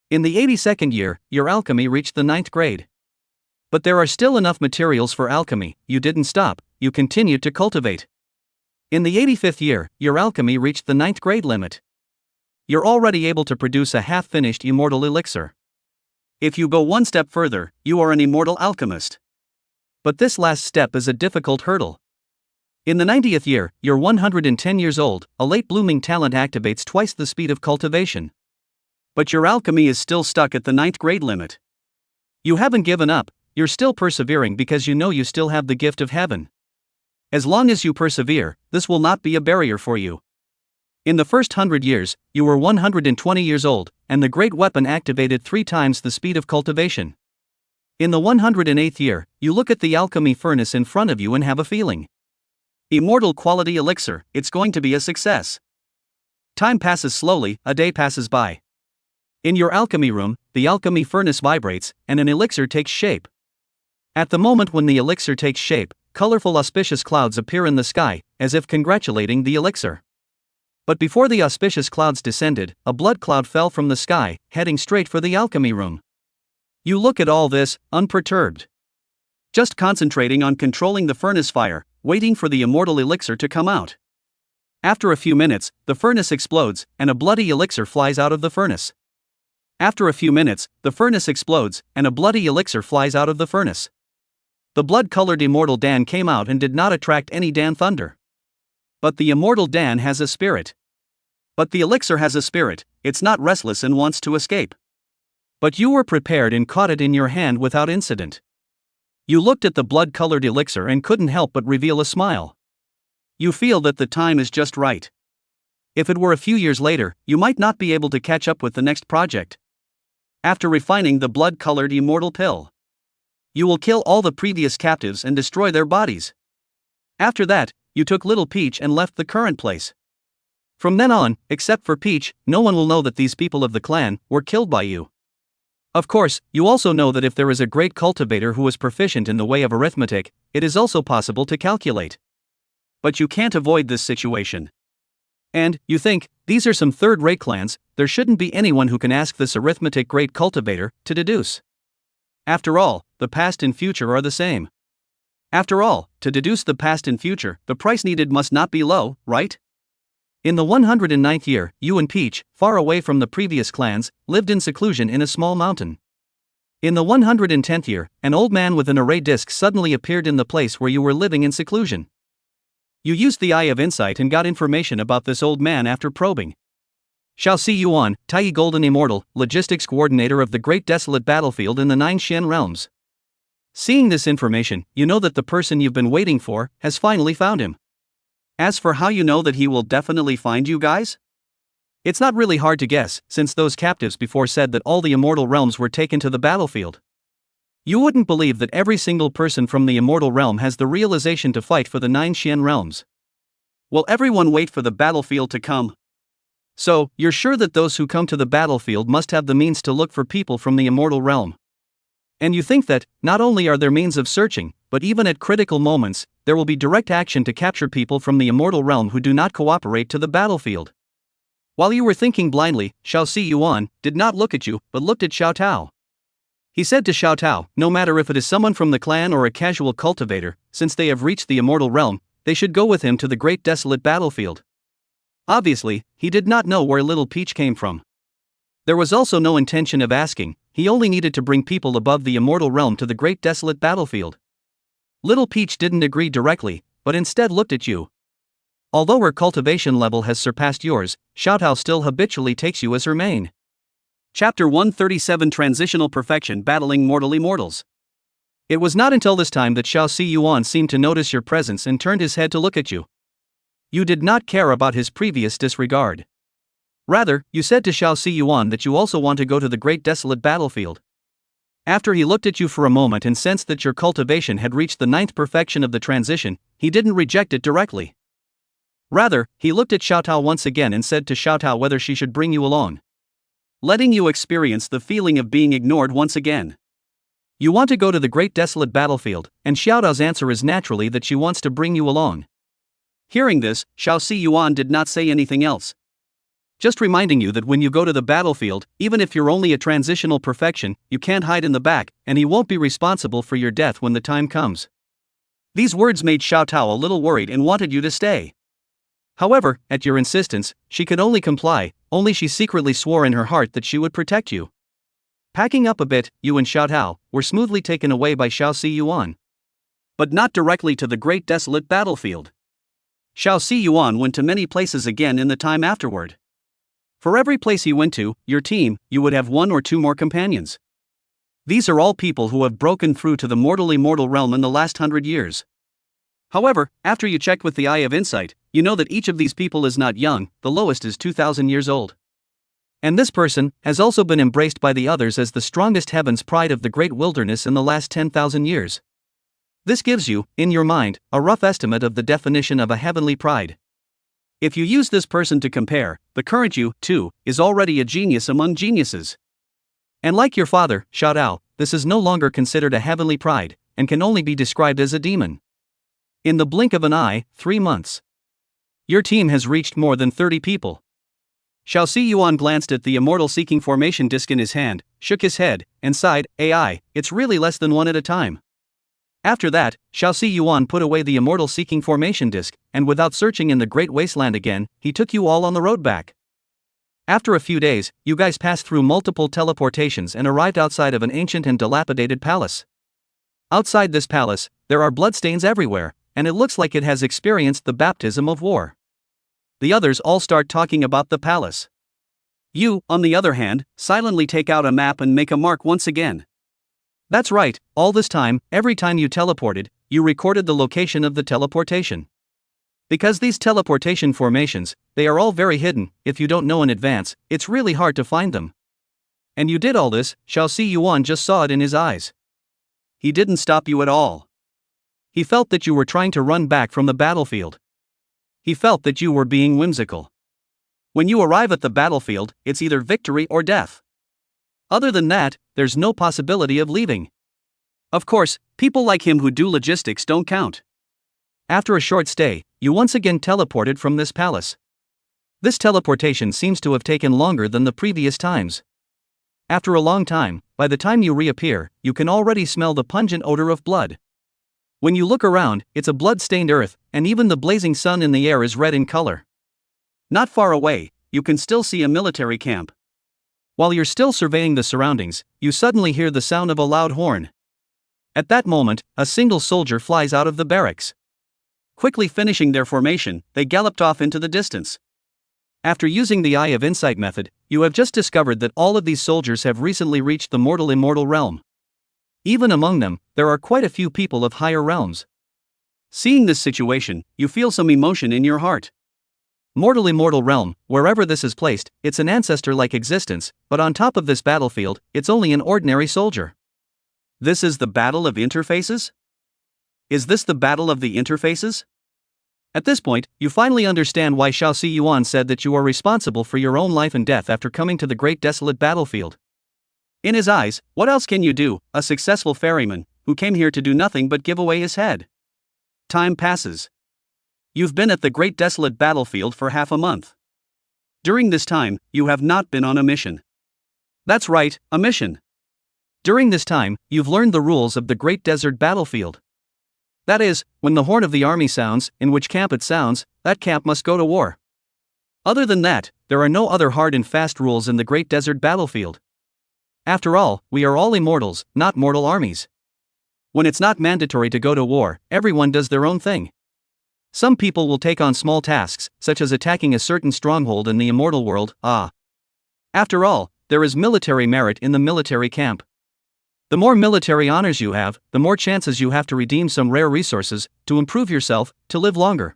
In the 82nd year, your alchemy reached the 9th grade. But there are still enough materials for alchemy. You didn't stop, you continued to cultivate. In the 85th year, your alchemy reached the 9th grade limit. You're already able to produce a half-finished immortal elixir. If you go one step further, you are an immortal alchemist. But this last step is a difficult hurdle. In the 90th year, you're 110 years old, a late-blooming talent activates twice the speed of cultivation. But your alchemy is still stuck at the 9th grade limit. You haven't given up, you're still persevering because you know you still have the gift of heaven. As long as you persevere, this will not be a barrier for you. In the first 100 years, you were 120 years old, and the great weapon activated 3 times the speed of cultivation. In the 108th year, you look at the alchemy furnace in front of you and have a feeling. Immortal quality elixir, it's going to be a success. Time passes slowly, a day passes by. In your alchemy room, the alchemy furnace vibrates, and an elixir takes shape. At the moment when the elixir takes shape, colorful auspicious clouds appear in the sky, as if congratulating the elixir. But before the auspicious clouds descended, a blood cloud fell from the sky, heading straight for the alchemy room. You look at all this, unperturbed. Just concentrating on controlling the furnace fire, waiting for the immortal elixir to come out. After a few minutes, the furnace explodes, and a bloody elixir flies out of the furnace. After a few minutes, the furnace explodes, and a bloody elixir flies out of the furnace. The blood-colored immortal Dan came out and did not attract any Dan thunder. But the immortal Dan has a spirit. But the elixir has a spirit, it's not restless and wants to escape. But you were prepared and caught it in your hand without incident. You looked at the blood-colored elixir and couldn't help but reveal a smile. You feel that the time is just right. If it were a few years later, you might not be able to catch up with the next project. After refining the blood-colored immortal pill, you will kill all the previous captives and destroy their bodies. After that, you took Little Peach and left the current place. From then on, except for Peach, no one will know that these people of the clan were killed by you. Of course, you also know that if there is a great cultivator who is proficient in the way of arithmetic, it is also possible to calculate. But you can't avoid this situation. And, you think, these are some third-rate clans, there shouldn't be anyone who can ask this arithmetic great cultivator to deduce. After all, the past and future are the same. After all, to deduce the past and future, the price needed must not be low, right? In the 109th year, you and Peach, far away from the previous clans, lived in seclusion in a small mountain. In the 110th year, an old man with an array disc suddenly appeared in the place where you were living in seclusion. You used the Eye of Insight and got information about this old man after probing. Shall see you on, Tai Golden Immortal, Logistics Coordinator of the Great Desolate Battlefield in the 9 Shen Realms. Seeing this information, you know that the person you've been waiting for has finally found him. As for how you know that he will definitely find you guys? It's not really hard to guess, since those captives before said that all the immortal realms were taken to the battlefield. You wouldn't believe that every single person from the immortal realm has the realization to fight for the 9 Xian realms. Will everyone wait for the battlefield to come? So, you're sure that those who come to the battlefield must have the means to look for people from the immortal realm. And you think that, not only are there means of searching, but even at critical moments, there will be direct action to capture people from the immortal realm who do not cooperate to the battlefield. While you were thinking blindly, Xiao Si Yuan did not look at you, but looked at Xiao Tao. He said to Xiao Tao, no matter if it is someone from the clan or a casual cultivator, since they have reached the immortal realm, they should go with him to the great desolate battlefield. Obviously, he did not know where Little Peach came from. There was also no intention of asking, he only needed to bring people above the immortal realm to the great desolate battlefield. Little Peach didn't agree directly, but instead looked at you. Although her cultivation level has surpassed yours, Xiao Tao still habitually takes you as her main. Chapter 137 Transitional Perfection Battling Mortal Immortals. It was not until this time that Xiao Si Yuan seemed to notice your presence and turned his head to look at you. You did not care about his previous disregard. Rather, you said to Xiao Si Yuan that you also want to go to the great desolate battlefield. After he looked at you for a moment and sensed that your cultivation had reached the 9th perfection of the transition, he didn't reject it directly. Rather, he looked at Xiao Tao once again and said to Xiao Tao whether she should bring you along, letting you experience the feeling of being ignored once again. You want to go to the great desolate battlefield, and Xiao Tao's answer is naturally that she wants to bring you along. Hearing this, Xiao Si Yuan did not say anything else. Just reminding you that when you go to the battlefield, even if you're only a transitional perfection, you can't hide in the back, and he won't be responsible for your death when the time comes. These words made Xiao Tao a little worried and wanted you to stay. However, at your insistence, she could only comply, only she secretly swore in her heart that she would protect you. Packing up a bit, you and Xiao Tao were smoothly taken away by Xiao Si Yuan. But not directly to the great desolate battlefield. Xiao Si Yuan went to many places again in the time afterward. For every place he went to, your team, you would have 1 or 2 more companions. These are all people who have broken through to the mortal immortal realm in the last 100 years. However, after you checked with the Eye of Insight, you know that each of these people is not young, the lowest is 2,000 years old. And this person has also been embraced by the others as the strongest heaven's pride of the great wilderness in the last 10,000 years. This gives you, in your mind, a rough estimate of the definition of a heavenly pride. If you use this person to compare, the current you, too, is already a genius among geniuses. And like your father, Xiao Tao, this is no longer considered a heavenly pride, and can only be described as a demon. In the blink of an eye, 3 months. Your team has reached more than 30 people. Xiao Si Yuan glanced at the immortal seeking formation disc in his hand, shook his head, and sighed, AI, it's really less than 1 at a time. After that, Xiao Si Yuan put away the immortal seeking formation disc, and without searching in the great wasteland again, he took you all on the road back. After a few days, you guys passed through multiple teleportations and arrived outside of an ancient and dilapidated palace. Outside this palace, there are bloodstains everywhere, and it looks like it has experienced the baptism of war. The others all start talking about the palace. You, on the other hand, silently take out a map and make a mark once again. That's right, all this time, every time you teleported, you recorded the location of the teleportation. Because these teleportation formations, they are all very hidden, if you don't know in advance, it's really hard to find them. And you did all this, Xiao Si Yuan just saw it in his eyes. He didn't stop you at all. He felt that you were trying to run back from the battlefield. He felt that you were being whimsical. When you arrive at the battlefield, it's either victory or death. Other than that, there's no possibility of leaving. Of course, people like him who do logistics don't count. After a short stay, you once again teleported from this palace. This teleportation seems to have taken longer than the previous times. After a long time, by the time you reappear, you can already smell the pungent odor of blood. When you look around, it's a blood-stained earth, and even the blazing sun in the air is red in color. Not far away, you can still see a military camp. While you're still surveying the surroundings, you suddenly hear the sound of a loud horn. At that moment, a single soldier flies out of the barracks. Quickly finishing their formation, they galloped off into the distance. After using the Eye of Insight method, you have just discovered that all of these soldiers have recently reached the mortal immortal realm. Even among them, there are quite a few people of higher realms. Seeing this situation, you feel some emotion in your heart. Mortal immortal realm, wherever this is placed, it's an ancestor-like existence, but on top of this battlefield, it's only an ordinary soldier. This is the battle of interfaces? Is this the battle of the interfaces? At this point, you finally understand why Xiao Si Yuan said that you are responsible for your own life and death after coming to the great desolate battlefield. In his eyes, what else can you do, a successful ferryman, who came here to do nothing but give away his head? Time passes. You've been at the great desolate battlefield for half a month. During this time, you have not been on a mission. That's right, a mission. During this time, you've learned the rules of the great desert battlefield. That is, when the horn of the army sounds, in which camp it sounds, that camp must go to war. Other than that, there are no other hard and fast rules in the great desert battlefield. After all, we are all immortals, not mortal armies. When it's not mandatory to go to war, everyone does their own thing. Some people will take on small tasks, such as attacking a certain stronghold in the immortal world. After all, there is military merit in the military camp. The more military honors you have, the more chances you have to redeem some rare resources, to improve yourself, to live longer.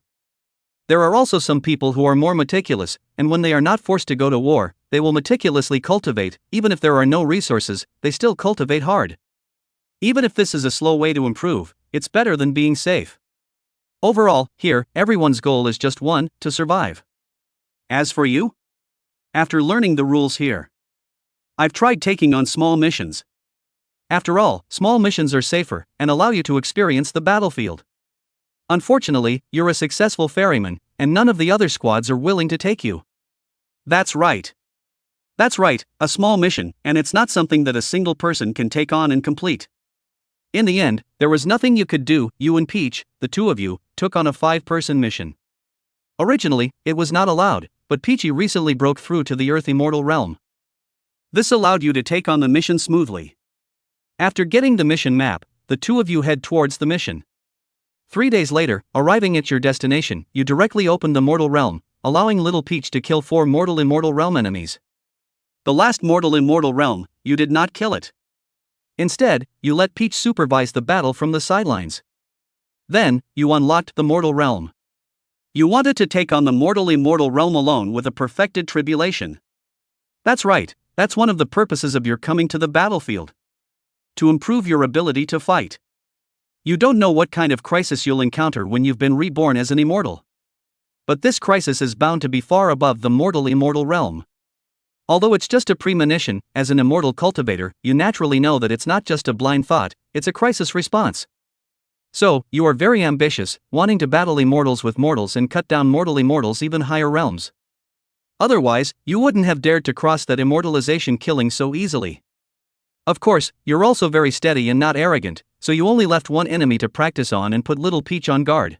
There are also some people who are more meticulous, and when they are not forced to go to war, they will meticulously cultivate. Even if there are no resources, they still cultivate hard. Even if this is a slow way to improve, it's better than being safe. Overall, here, everyone's goal is just one, to survive. As for you? After learning the rules here, I've tried taking on small missions. After all, small missions are safer, and allow you to experience the battlefield. Unfortunately, you're a successful ferryman, and none of the other squads are willing to take you. That's right. That's right, a small mission, and it's not something that a single person can take on and complete. In the end, there was nothing you could do. You and Peach, the two of you, took on a 5-person mission. Originally, it was not allowed, but Peachy recently broke through to the Earth Immortal Realm. This allowed you to take on the mission smoothly. After getting the mission map, the two of you head towards the mission. 3 days later, arriving at your destination, you directly open the Mortal Realm, allowing little Peach to kill 4 Mortal Immortal Realm enemies. The last Mortal Immortal Realm, you did not kill it. Instead, you let Peach supervise the battle from the sidelines. Then, you unlocked the Mortal Realm. You wanted to take on the Mortal Immortal Realm alone with a perfected tribulation. That's right, that's one of the purposes of your coming to the battlefield. To improve your ability to fight. You don't know what kind of crisis you'll encounter when you've been reborn as an immortal. But this crisis is bound to be far above the Mortal Immortal Realm. Although it's just a premonition, as an immortal cultivator, you naturally know that it's not just a blind thought, it's a crisis response. So, you are very ambitious, wanting to battle immortals with mortals and cut down mortal immortals even higher realms. Otherwise, you wouldn't have dared to cross that immortalization killing so easily. Of course, you're also very steady and not arrogant, so you only left one enemy to practice on and put little Peach on guard.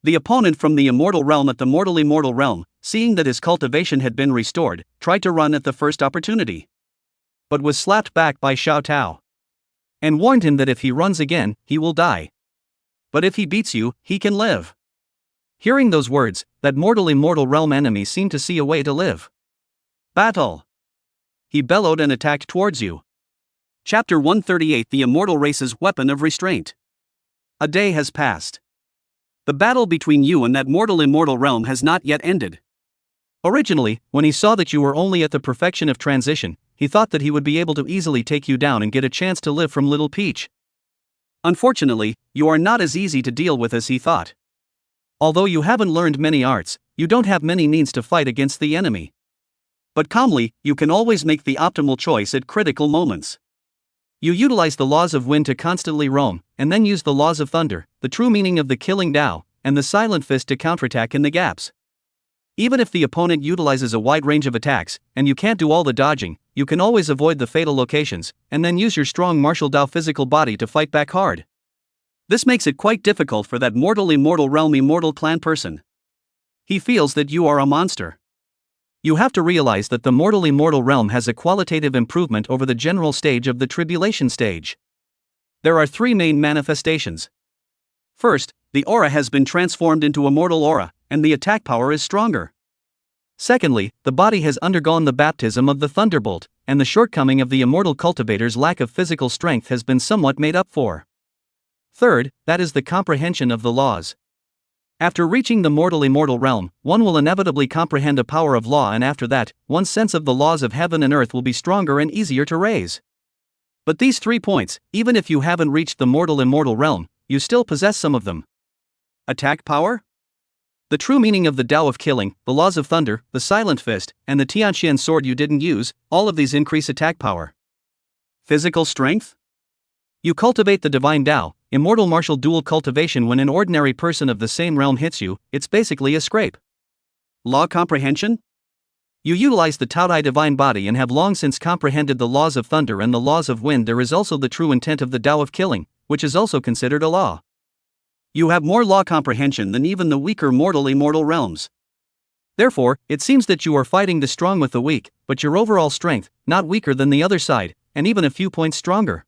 The opponent from the immortal realm at the Mortal Immortal Realm, seeing that his cultivation had been restored, tried to run at the first opportunity. But was slapped back by Xiao Tao. And warned him that if he runs again, he will die. But if he beats you, he can live. Hearing those words, that Mortal Immortal Realm enemy seemed to see a way to live. Battle! He bellowed and attacked towards you. Chapter 138: The Immortal Race's Weapon of Restraint. A day has passed. The battle between you and that Mortal Immortal Realm has not yet ended. Originally, when he saw that you were only at the perfection of transition, he thought that he would be able to easily take you down and get a chance to live from little Peach. Unfortunately, you are not as easy to deal with as he thought. Although you haven't learned many arts, you don't have many means to fight against the enemy. But calmly, you can always make the optimal choice at critical moments. You utilize the laws of wind to constantly roam, and then use the laws of thunder, the true meaning of the killing Tao, and the silent fist to counterattack in the gaps. Even if the opponent utilizes a wide range of attacks, and you can't do all the dodging, you can always avoid the fatal locations, and then use your strong martial Tao physical body to fight back hard. This makes it quite difficult for that Mortal Immortal Realm Immortal Clan person. He feels that you are a monster. You have to realize that the Mortal Immortal Realm has a qualitative improvement over the general stage of the Tribulation stage. There are 3 main manifestations. First, the aura has been transformed into a mortal aura, and the attack power is stronger. Secondly, the body has undergone the baptism of the Thunderbolt, and the shortcoming of the immortal cultivator's lack of physical strength has been somewhat made up for. Third, that is the comprehension of the laws. After reaching the mortal-immortal realm, one will inevitably comprehend a power of law, and after that, one's sense of the laws of heaven and earth will be stronger and easier to raise. But these 3 points, even if you haven't reached the mortal-immortal realm, you still possess some of them. Attack power? The true meaning of the Tao of killing, the laws of thunder, the silent fist, and the Tianxian sword you didn't use, all of these increase attack power. Physical strength? You cultivate the divine Tao, immortal martial dual cultivation. When an ordinary person of the same realm hits you, it's basically a scrape. Law comprehension? You utilize the Tao Dai divine body and have long since comprehended the laws of thunder and the laws of wind. There is also the true intent of the Tao of killing, which is also considered a law. You have more law comprehension than even the weaker mortal-immortal realms. Therefore, it seems that you are fighting the strong with the weak, but your overall strength, not weaker than the other side, and even a few points stronger.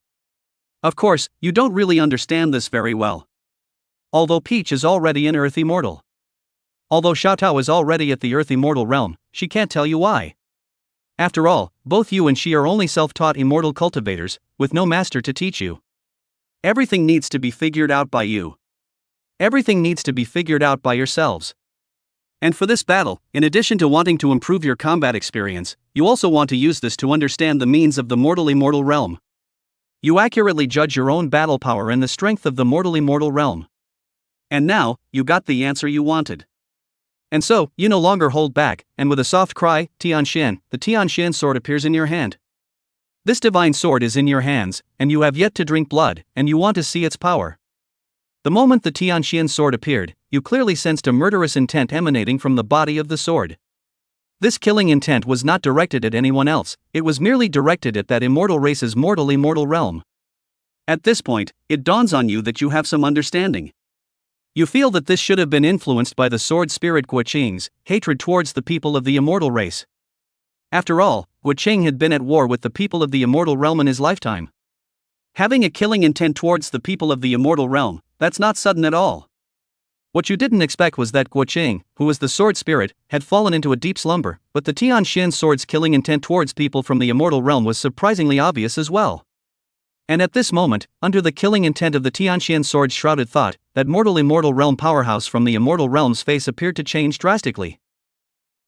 Of course, you don't really understand this very well. Although Peach is already an Earth Immortal. Although Xiaotao is already at the Earth Immortal realm, she can't tell you why. After all, both you and she are only self-taught immortal cultivators, with no master to teach you. Everything needs to be figured out by you. Everything needs to be figured out by yourselves. And for this battle, in addition to wanting to improve your combat experience, you also want to use this to understand the means of the mortal-immortal realm. You accurately judge your own battle power and the strength of the mortal-immortal realm. And now, you got the answer you wanted. And so, you no longer hold back, and with a soft cry, Tianxian, the Tianxian sword appears in your hand. This divine sword is in your hands, and you have yet to drink blood, and you want to see its power. The moment the Tianxian sword appeared, you clearly sensed a murderous intent emanating from the body of the sword. This killing intent was not directed at anyone else, it was merely directed at that immortal race's mortal-immortal realm. At this point, it dawns on you that you have some understanding. You feel that this should have been influenced by the sword spirit Guoqing's hatred towards the people of the immortal race. After all, Guoqing had been at war with the people of the immortal realm in his lifetime. Having a killing intent towards the people of the immortal realm, that's not sudden at all. What you didn't expect was that Guoqing, who was the sword spirit, had fallen into a deep slumber, but the Tianxian sword's killing intent towards people from the immortal realm was surprisingly obvious as well. And at this moment, under the killing intent of the Tianxian sword's shrouded thought, that mortal-immortal realm powerhouse from the immortal realm's face appeared to change drastically.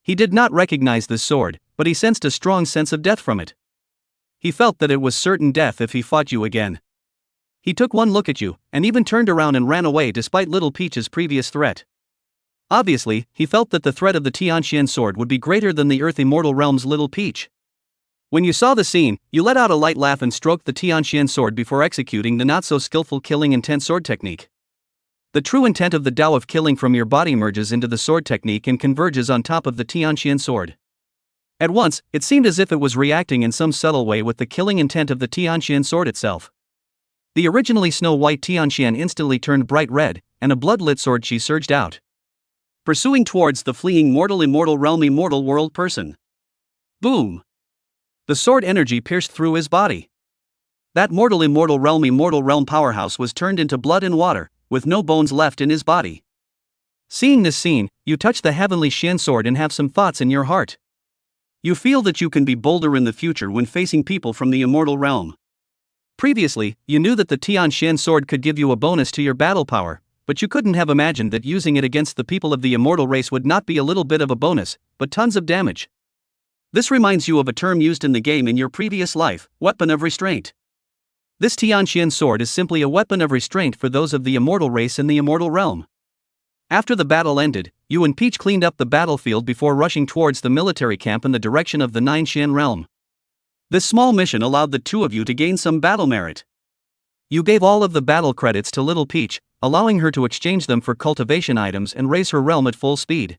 He did not recognize this sword, but he sensed a strong sense of death from it. He felt that it was certain death if he fought you again. He took one look at you, and even turned around and ran away despite Little Peach's previous threat. Obviously, he felt that the threat of the Tianxian sword would be greater than the Earth Immortal Realm's Little Peach. When you saw the scene, you let out a light laugh and stroked the Tianxian sword before executing the not-so-skillful killing intent sword technique. The true intent of the Tao of killing from your body merges into the sword technique and converges on top of the Tianxian sword. At once, it seemed as if it was reacting in some subtle way with the killing intent of the Tianxian sword itself. The originally snow-white Tianxian instantly turned bright red, and a blood-lit sword chi surged out, pursuing towards the fleeing mortal-immortal realm immortal world person. Boom! The sword energy pierced through his body. That mortal-immortal realm powerhouse was turned into blood and water, with no bones left in his body. Seeing this scene, you touch the heavenly Xian sword and have some thoughts in your heart. You feel that you can be bolder in the future when facing people from the immortal realm. Previously, you knew that the Tianxian sword could give you a bonus to your battle power, but you couldn't have imagined that using it against the people of the immortal race would not be a little bit of a bonus, but tons of damage. This reminds you of a term used in the game in your previous life, weapon of restraint. This Tianxian sword is simply a weapon of restraint for those of the immortal race in the immortal realm. After the battle ended, you and Peach cleaned up the battlefield before rushing towards the military camp in the direction of the Nine Xian realm. This small mission allowed the two of you to gain some battle merit. You gave all of the battle credits to Little Peach, allowing her to exchange them for cultivation items and raise her realm at full speed.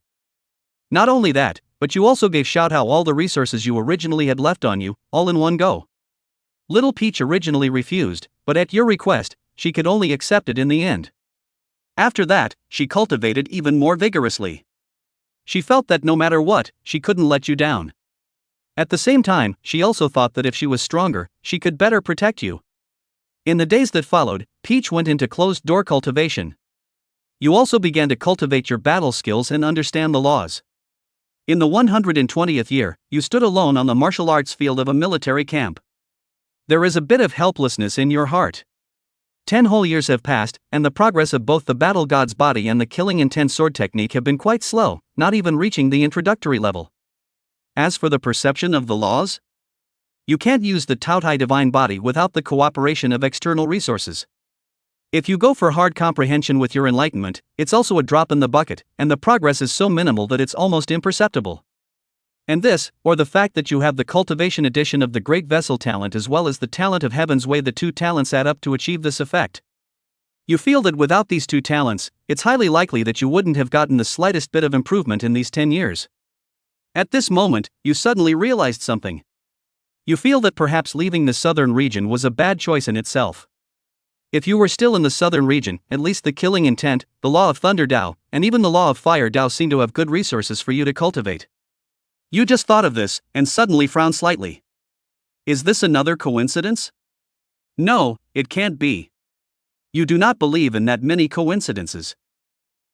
Not only that, but you also gave Xiaotao all the resources you originally had left on you, all in one go. Little Peach originally refused, but at your request, she could only accept it in the end. After that, she cultivated even more vigorously. She felt that no matter what, she couldn't let you down. At the same time, she also thought that if she was stronger, she could better protect you. In the days that followed, Peach went into closed-door cultivation. You also began to cultivate your battle skills and understand the laws. In the 120th year, you stood alone on the martial arts field of a military camp. There is a bit of helplessness in your heart. 10 whole years have passed, and the progress of both the battle god's body and the killing intent sword technique have been quite slow, not even reaching the introductory level. As for the perception of the laws, you can't use the Tao-Tai divine body without the cooperation of external resources. If you go for hard comprehension with your enlightenment, it's also a drop in the bucket, and the progress is so minimal that it's almost imperceptible. And this, or the fact that you have the cultivation edition of the great vessel talent as well as the talent of heaven's way, the two talents add up to achieve this effect. You feel that without these two talents, it's highly likely that you wouldn't have gotten the slightest bit of improvement in these 10 years. At this moment, you suddenly realized something. You feel that perhaps leaving the southern region was a bad choice in itself. If you were still in the southern region, at least the killing intent, the law of thunder Dao, and even the law of fire Dao seem to have good resources for you to cultivate. You just thought of this, and suddenly frowned slightly. Is this another coincidence? No, it can't be. You do not believe in that many coincidences.